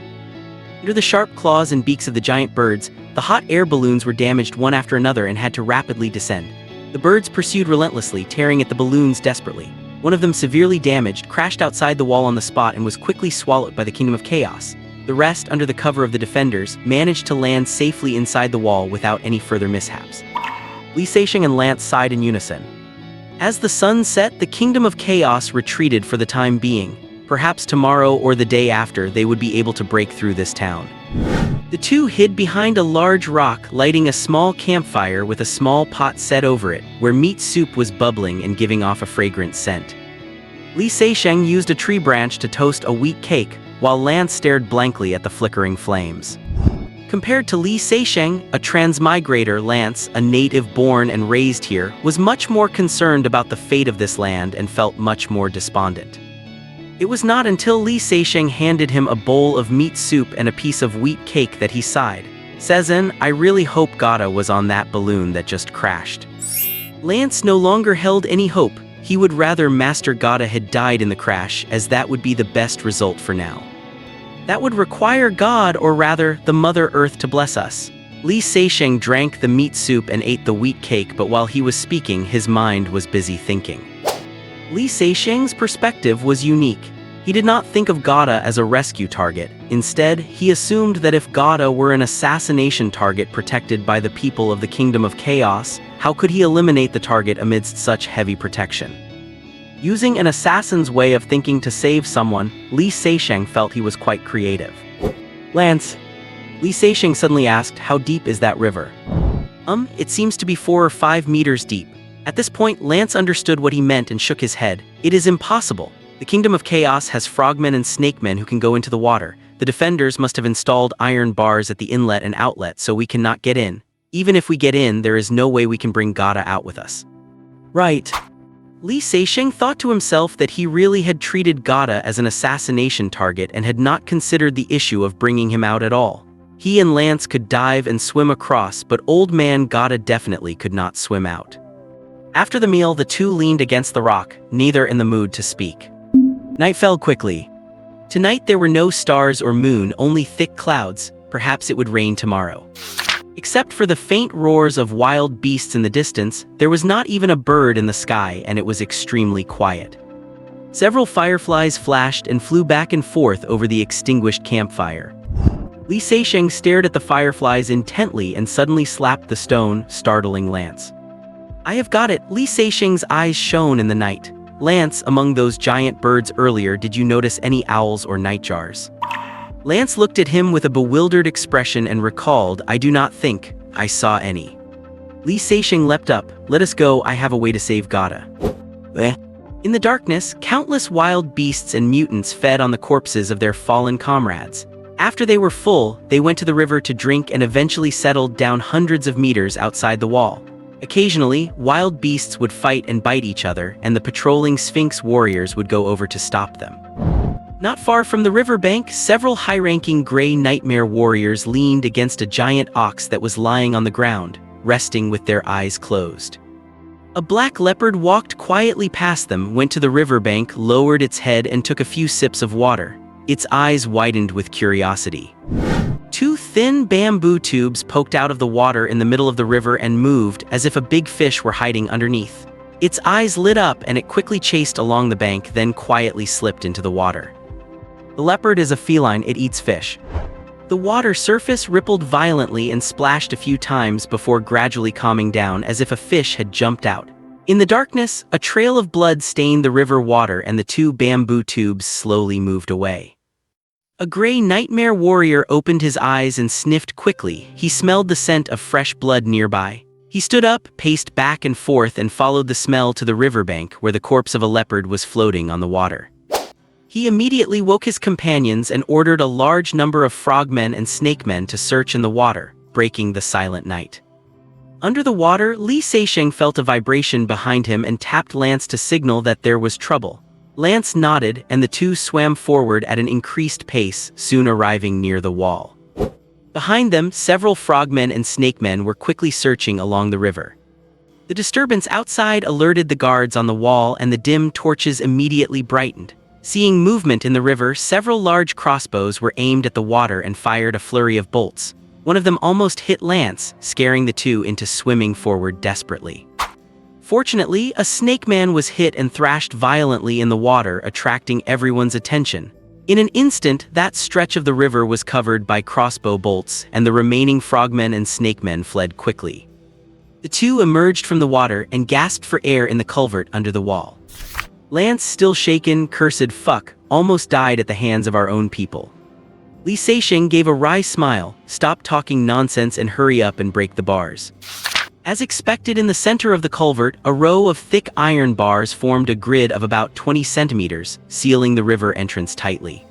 Under the sharp claws and beaks of the giant birds, the hot air balloons were damaged one after another and had to rapidly descend. The birds pursued relentlessly, tearing at the balloons desperately. One of them, severely damaged, crashed outside the wall on the spot and was quickly swallowed by the Kingdom of Chaos. The rest, under the cover of the defenders, managed to land safely inside the wall without any further mishaps. Li Seixing and Lance sighed in unison. As the sun set, the Kingdom of Chaos retreated for the time being. Perhaps tomorrow or the day after, they would be able to break through this town. The 2 hid behind a large rock, lighting a small campfire with a small pot set over it, where meat soup was bubbling and giving off a fragrant scent. Li Seixing used a tree branch to toast a wheat cake, while Lance stared blankly at the flickering flames. Compared to Li Seixing, a transmigrator, Lance, a native born and raised here, was much more concerned about the fate of this land and felt much more despondent. It was not until Li Seixing handed him a bowl of meat soup and a piece of wheat cake that he sighed. "Sezen, I really hope Gata was on that balloon that just crashed." Lance no longer held any hope. he would rather Master Gata had died in the crash, as that would be the best result for now. That would require God, or rather, the Mother Earth, to bless us. Li Seixing drank the meat soup and ate the wheat cake, but while he was speaking, his mind was busy thinking. Li Seixing's perspective was unique. He did not think of Gata as a rescue target. Instead, he assumed that if Gata were an assassination target protected by the people of the Kingdom of Chaos, how could he eliminate the target amidst such heavy protection? Using an assassin's way of thinking to save someone, Li Seixing felt he was quite creative. Lance. Li Seixing suddenly asked, "How deep is that river?" It seems to be 4 or 5 meters deep." At this point, Lance understood what he meant and shook his head. "It is impossible. The Kingdom of Chaos has frogmen and snakemen who can go into the water. The defenders must have installed iron bars at the inlet and outlet, so we cannot get in. Even if we get in, there is no way we can bring Gata out with us." Right. Li Seixing thought to himself that he really had treated Gata as an assassination target and had not considered the issue of bringing him out at all. He and Lance could dive and swim across, but old man Gata definitely could not swim out. After the meal, the two leaned against the rock, neither in the mood to speak. Night fell quickly. Tonight there were no stars or moon, only thick clouds. Perhaps it would rain tomorrow. Except for the faint roars of wild beasts in the distance, there was not even a bird in the sky, and it was extremely quiet. Several fireflies flashed and flew back and forth over the extinguished campfire. Li Seixing stared at the fireflies intently and suddenly slapped the stone, startling Lance. "I have got it." Li Seixing's eyes shone in the night. "Lance, among those giant birds earlier, did you notice any owls or nightjars?" Lance looked at him with a bewildered expression and recalled, "I do not think I saw any." Li Seixing leapt up. "Let us go, I have a way to save Gata." In the darkness, countless wild beasts and mutants fed on the corpses of their fallen comrades. After they were full, they went to the river to drink and eventually settled down hundreds of meters outside the wall. Occasionally, wild beasts would fight and bite each other, and the patrolling Sphinx warriors would go over to stop them. Not far from the riverbank, several high-ranking gray nightmare warriors leaned against a giant ox that was lying on the ground, resting with their eyes closed. A black leopard walked quietly past them, went to the riverbank, lowered its head and took a few sips of water. Its eyes widened with curiosity. Two thin bamboo tubes poked out of the water in the middle of the river and moved as if a big fish were hiding underneath. Its eyes lit up and it quickly chased along the bank, then quietly slipped into the water. The leopard is a feline, it eats fish. The water surface rippled violently and splashed a few times before gradually calming down as if a fish had jumped out. In the darkness, a trail of blood stained the river water and the two bamboo tubes slowly moved away. A gray nightmare warrior opened his eyes and sniffed quickly. He smelled the scent of fresh blood nearby. He stood up, paced back and forth, and followed the smell to the riverbank where the corpse of a leopard was floating on the water. He immediately woke his companions and ordered a large number of frogmen and snakemen to search in the water, breaking the silent night. Under the water, Li Seixing felt a vibration behind him and tapped Lance to signal that there was trouble. Lance nodded, and the two swam forward at an increased pace, soon arriving near the wall. Behind them, several frogmen and snakemen were quickly searching along the river. The disturbance outside alerted the guards on the wall, and the dim torches immediately brightened. Seeing movement in the river, several large crossbows were aimed at the water and fired a flurry of bolts. One of them almost hit Lance, scaring the two into swimming forward desperately. Fortunately, a snake man was hit and thrashed violently in the water, attracting everyone's attention. In an instant, that stretch of the river was covered by crossbow bolts, and the remaining frogmen and snakemen fled quickly. The two emerged from the water and gasped for air in the culvert under the wall. Lance, still shaken, cursed fuck, almost died at the hands of our own people. Li Seixing gave a wry smile, stop talking nonsense and hurry up and break the bars. As expected, in the center of the culvert, a row of thick iron bars formed a grid of about 20 centimeters, sealing the river entrance tightly.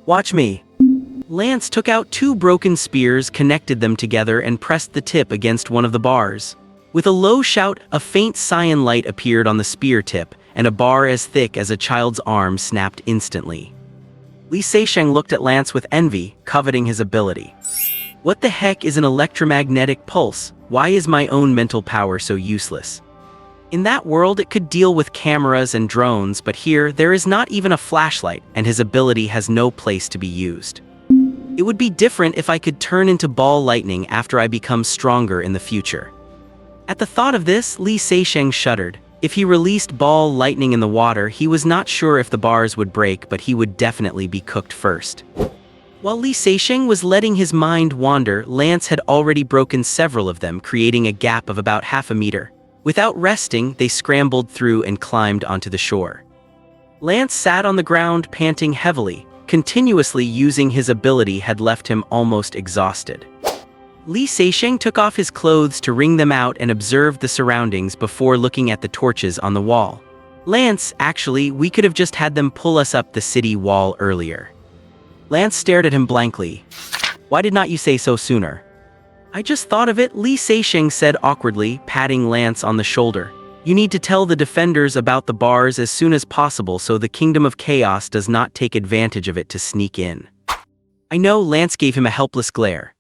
Watch me. Lance took out two broken spears, connected them together, and pressed the tip against one of the bars. With a low shout, a faint cyan light appeared on the spear tip, and a bar as thick as a child's arm snapped instantly. Li Seixing looked at Lance with envy, coveting his ability. What the heck is an electromagnetic pulse? Why is my own mental power so useless? In that world, it could deal with cameras and drones, but here, there is not even a flashlight, and his ability has no place to be used. It would be different if I could turn into ball lightning after I become stronger in the future. At the thought of this, Li Seixing shuddered. If he released ball lightning in the water, he was not sure if the bars would break, but he would definitely be cooked first. While Li Seixing was letting his mind wander, Lance had already broken several of them, creating a gap of about half a meter. Without resting, they scrambled through and climbed onto the shore. Lance sat on the ground, panting heavily. Continuously using his ability had left him almost exhausted. Li Seixing took off his clothes to wring them out and observed the surroundings before looking at the torches on the wall. Lance, actually, we could have just had them pull us up the city wall earlier. Lance stared at him blankly. Why did not you say so sooner? I just thought of it, Li Seixing said awkwardly, patting Lance on the shoulder. You need to tell the defenders about the bars as soon as possible so the Kingdom of Chaos does not take advantage of it to sneak in. I know, Lance gave him a helpless glare.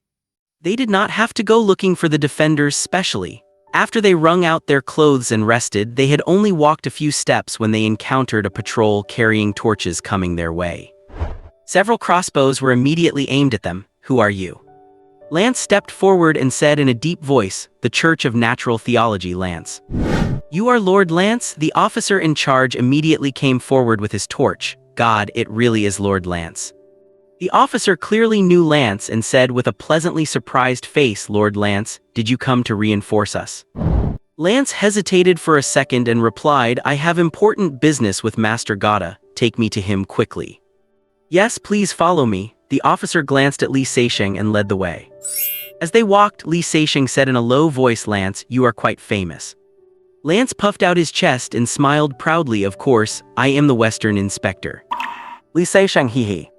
They did not have to go looking for the defenders specially. After they wrung out their clothes and rested, they had only walked a few steps when they encountered a patrol carrying torches coming their way. Several crossbows were immediately aimed at them. Who are you? Lance stepped forward and said in a deep voice, the Church of Natural Theology, Lance. You are Lord Lance? The officer in charge immediately came forward with his torch. God, it really is Lord Lance. The officer clearly knew Lance and said with a pleasantly surprised face, Lord Lance, did you come to reinforce us? Lance hesitated for a second and replied, I have important business with Master Gata. Take me to him quickly. Yes, please follow me. The officer glanced at Li Seixing and led the way. As they walked, Li Seixing said in a low voice, Lance, you are quite famous. Lance puffed out his chest and smiled proudly. Of course, I am the Western Inspector. Li Seixing hee.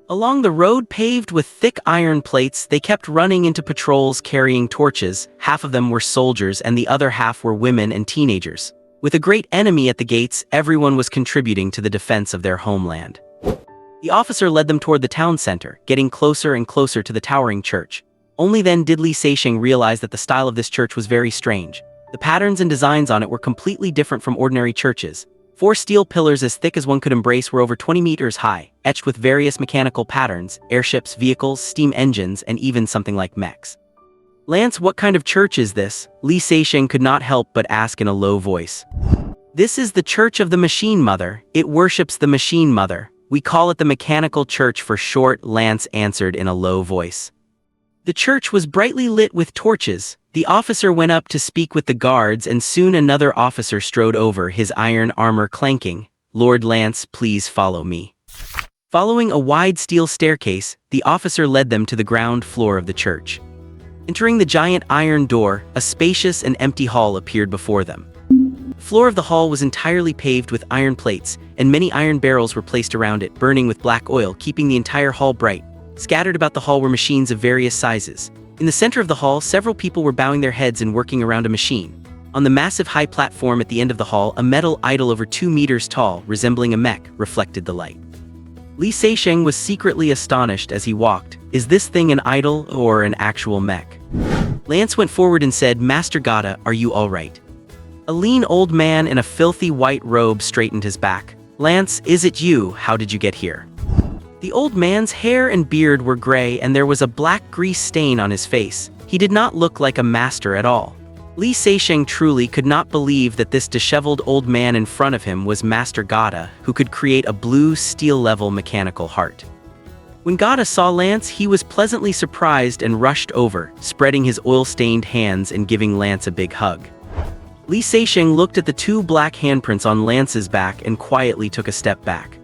Along the road paved with thick iron plates, they kept running into patrols carrying torches. Half of them were soldiers and the other half were women and teenagers. With a great enemy at the gates, everyone was contributing to the defense of their homeland. The officer led them toward the town center, getting closer and closer to the towering church. Only then did Li Seixing realize that the style of this church was very strange. The patterns and designs on it were completely different from ordinary churches. 4 steel pillars as thick as one could embrace were over 20 meters high, etched with various mechanical patterns, airships, vehicles, steam engines, and even something like mechs. Lance, what kind of church is this? Li Seixing could not help but ask in a low voice. This is the Church of the Machine Mother. It worships the Machine Mother. We call it the Mechanical Church for short, Lance answered in a low voice. The church was brightly lit with torches. The officer went up to speak with the guards and soon another officer strode over, his iron armor clanking. Lord Lance, please follow me. Following a wide steel staircase, the officer led them to the ground floor of the church. Entering the giant iron door, a spacious and empty hall appeared before them. The floor of the hall was entirely paved with iron plates, and many iron barrels were placed around it, burning with black oil, keeping the entire hall bright. Scattered about the hall were machines of various sizes. In the center of the hall, several people were bowing their heads and working around a machine. On the massive high platform at the end of the hall, a metal idol over 2 meters tall, resembling a mech, reflected the light. Li Seixing was secretly astonished as he walked. Is this thing an idol or an actual mech? Lance went forward and said, Master Gata, are you all right? A lean old man in a filthy white robe straightened his back. Lance, is it you? How did you get here? The old man's hair and beard were gray and there was a black grease stain on his face. He did not look like a master at all. Li Seixing truly could not believe that this disheveled old man in front of him was Master Gata, who could create a blue steel-level mechanical heart. When Gata saw Lance, he was pleasantly surprised and rushed over, spreading his oil-stained hands and giving Lance a big hug. Li Seixing looked at the 2 black handprints on Lance's back and quietly took a step back.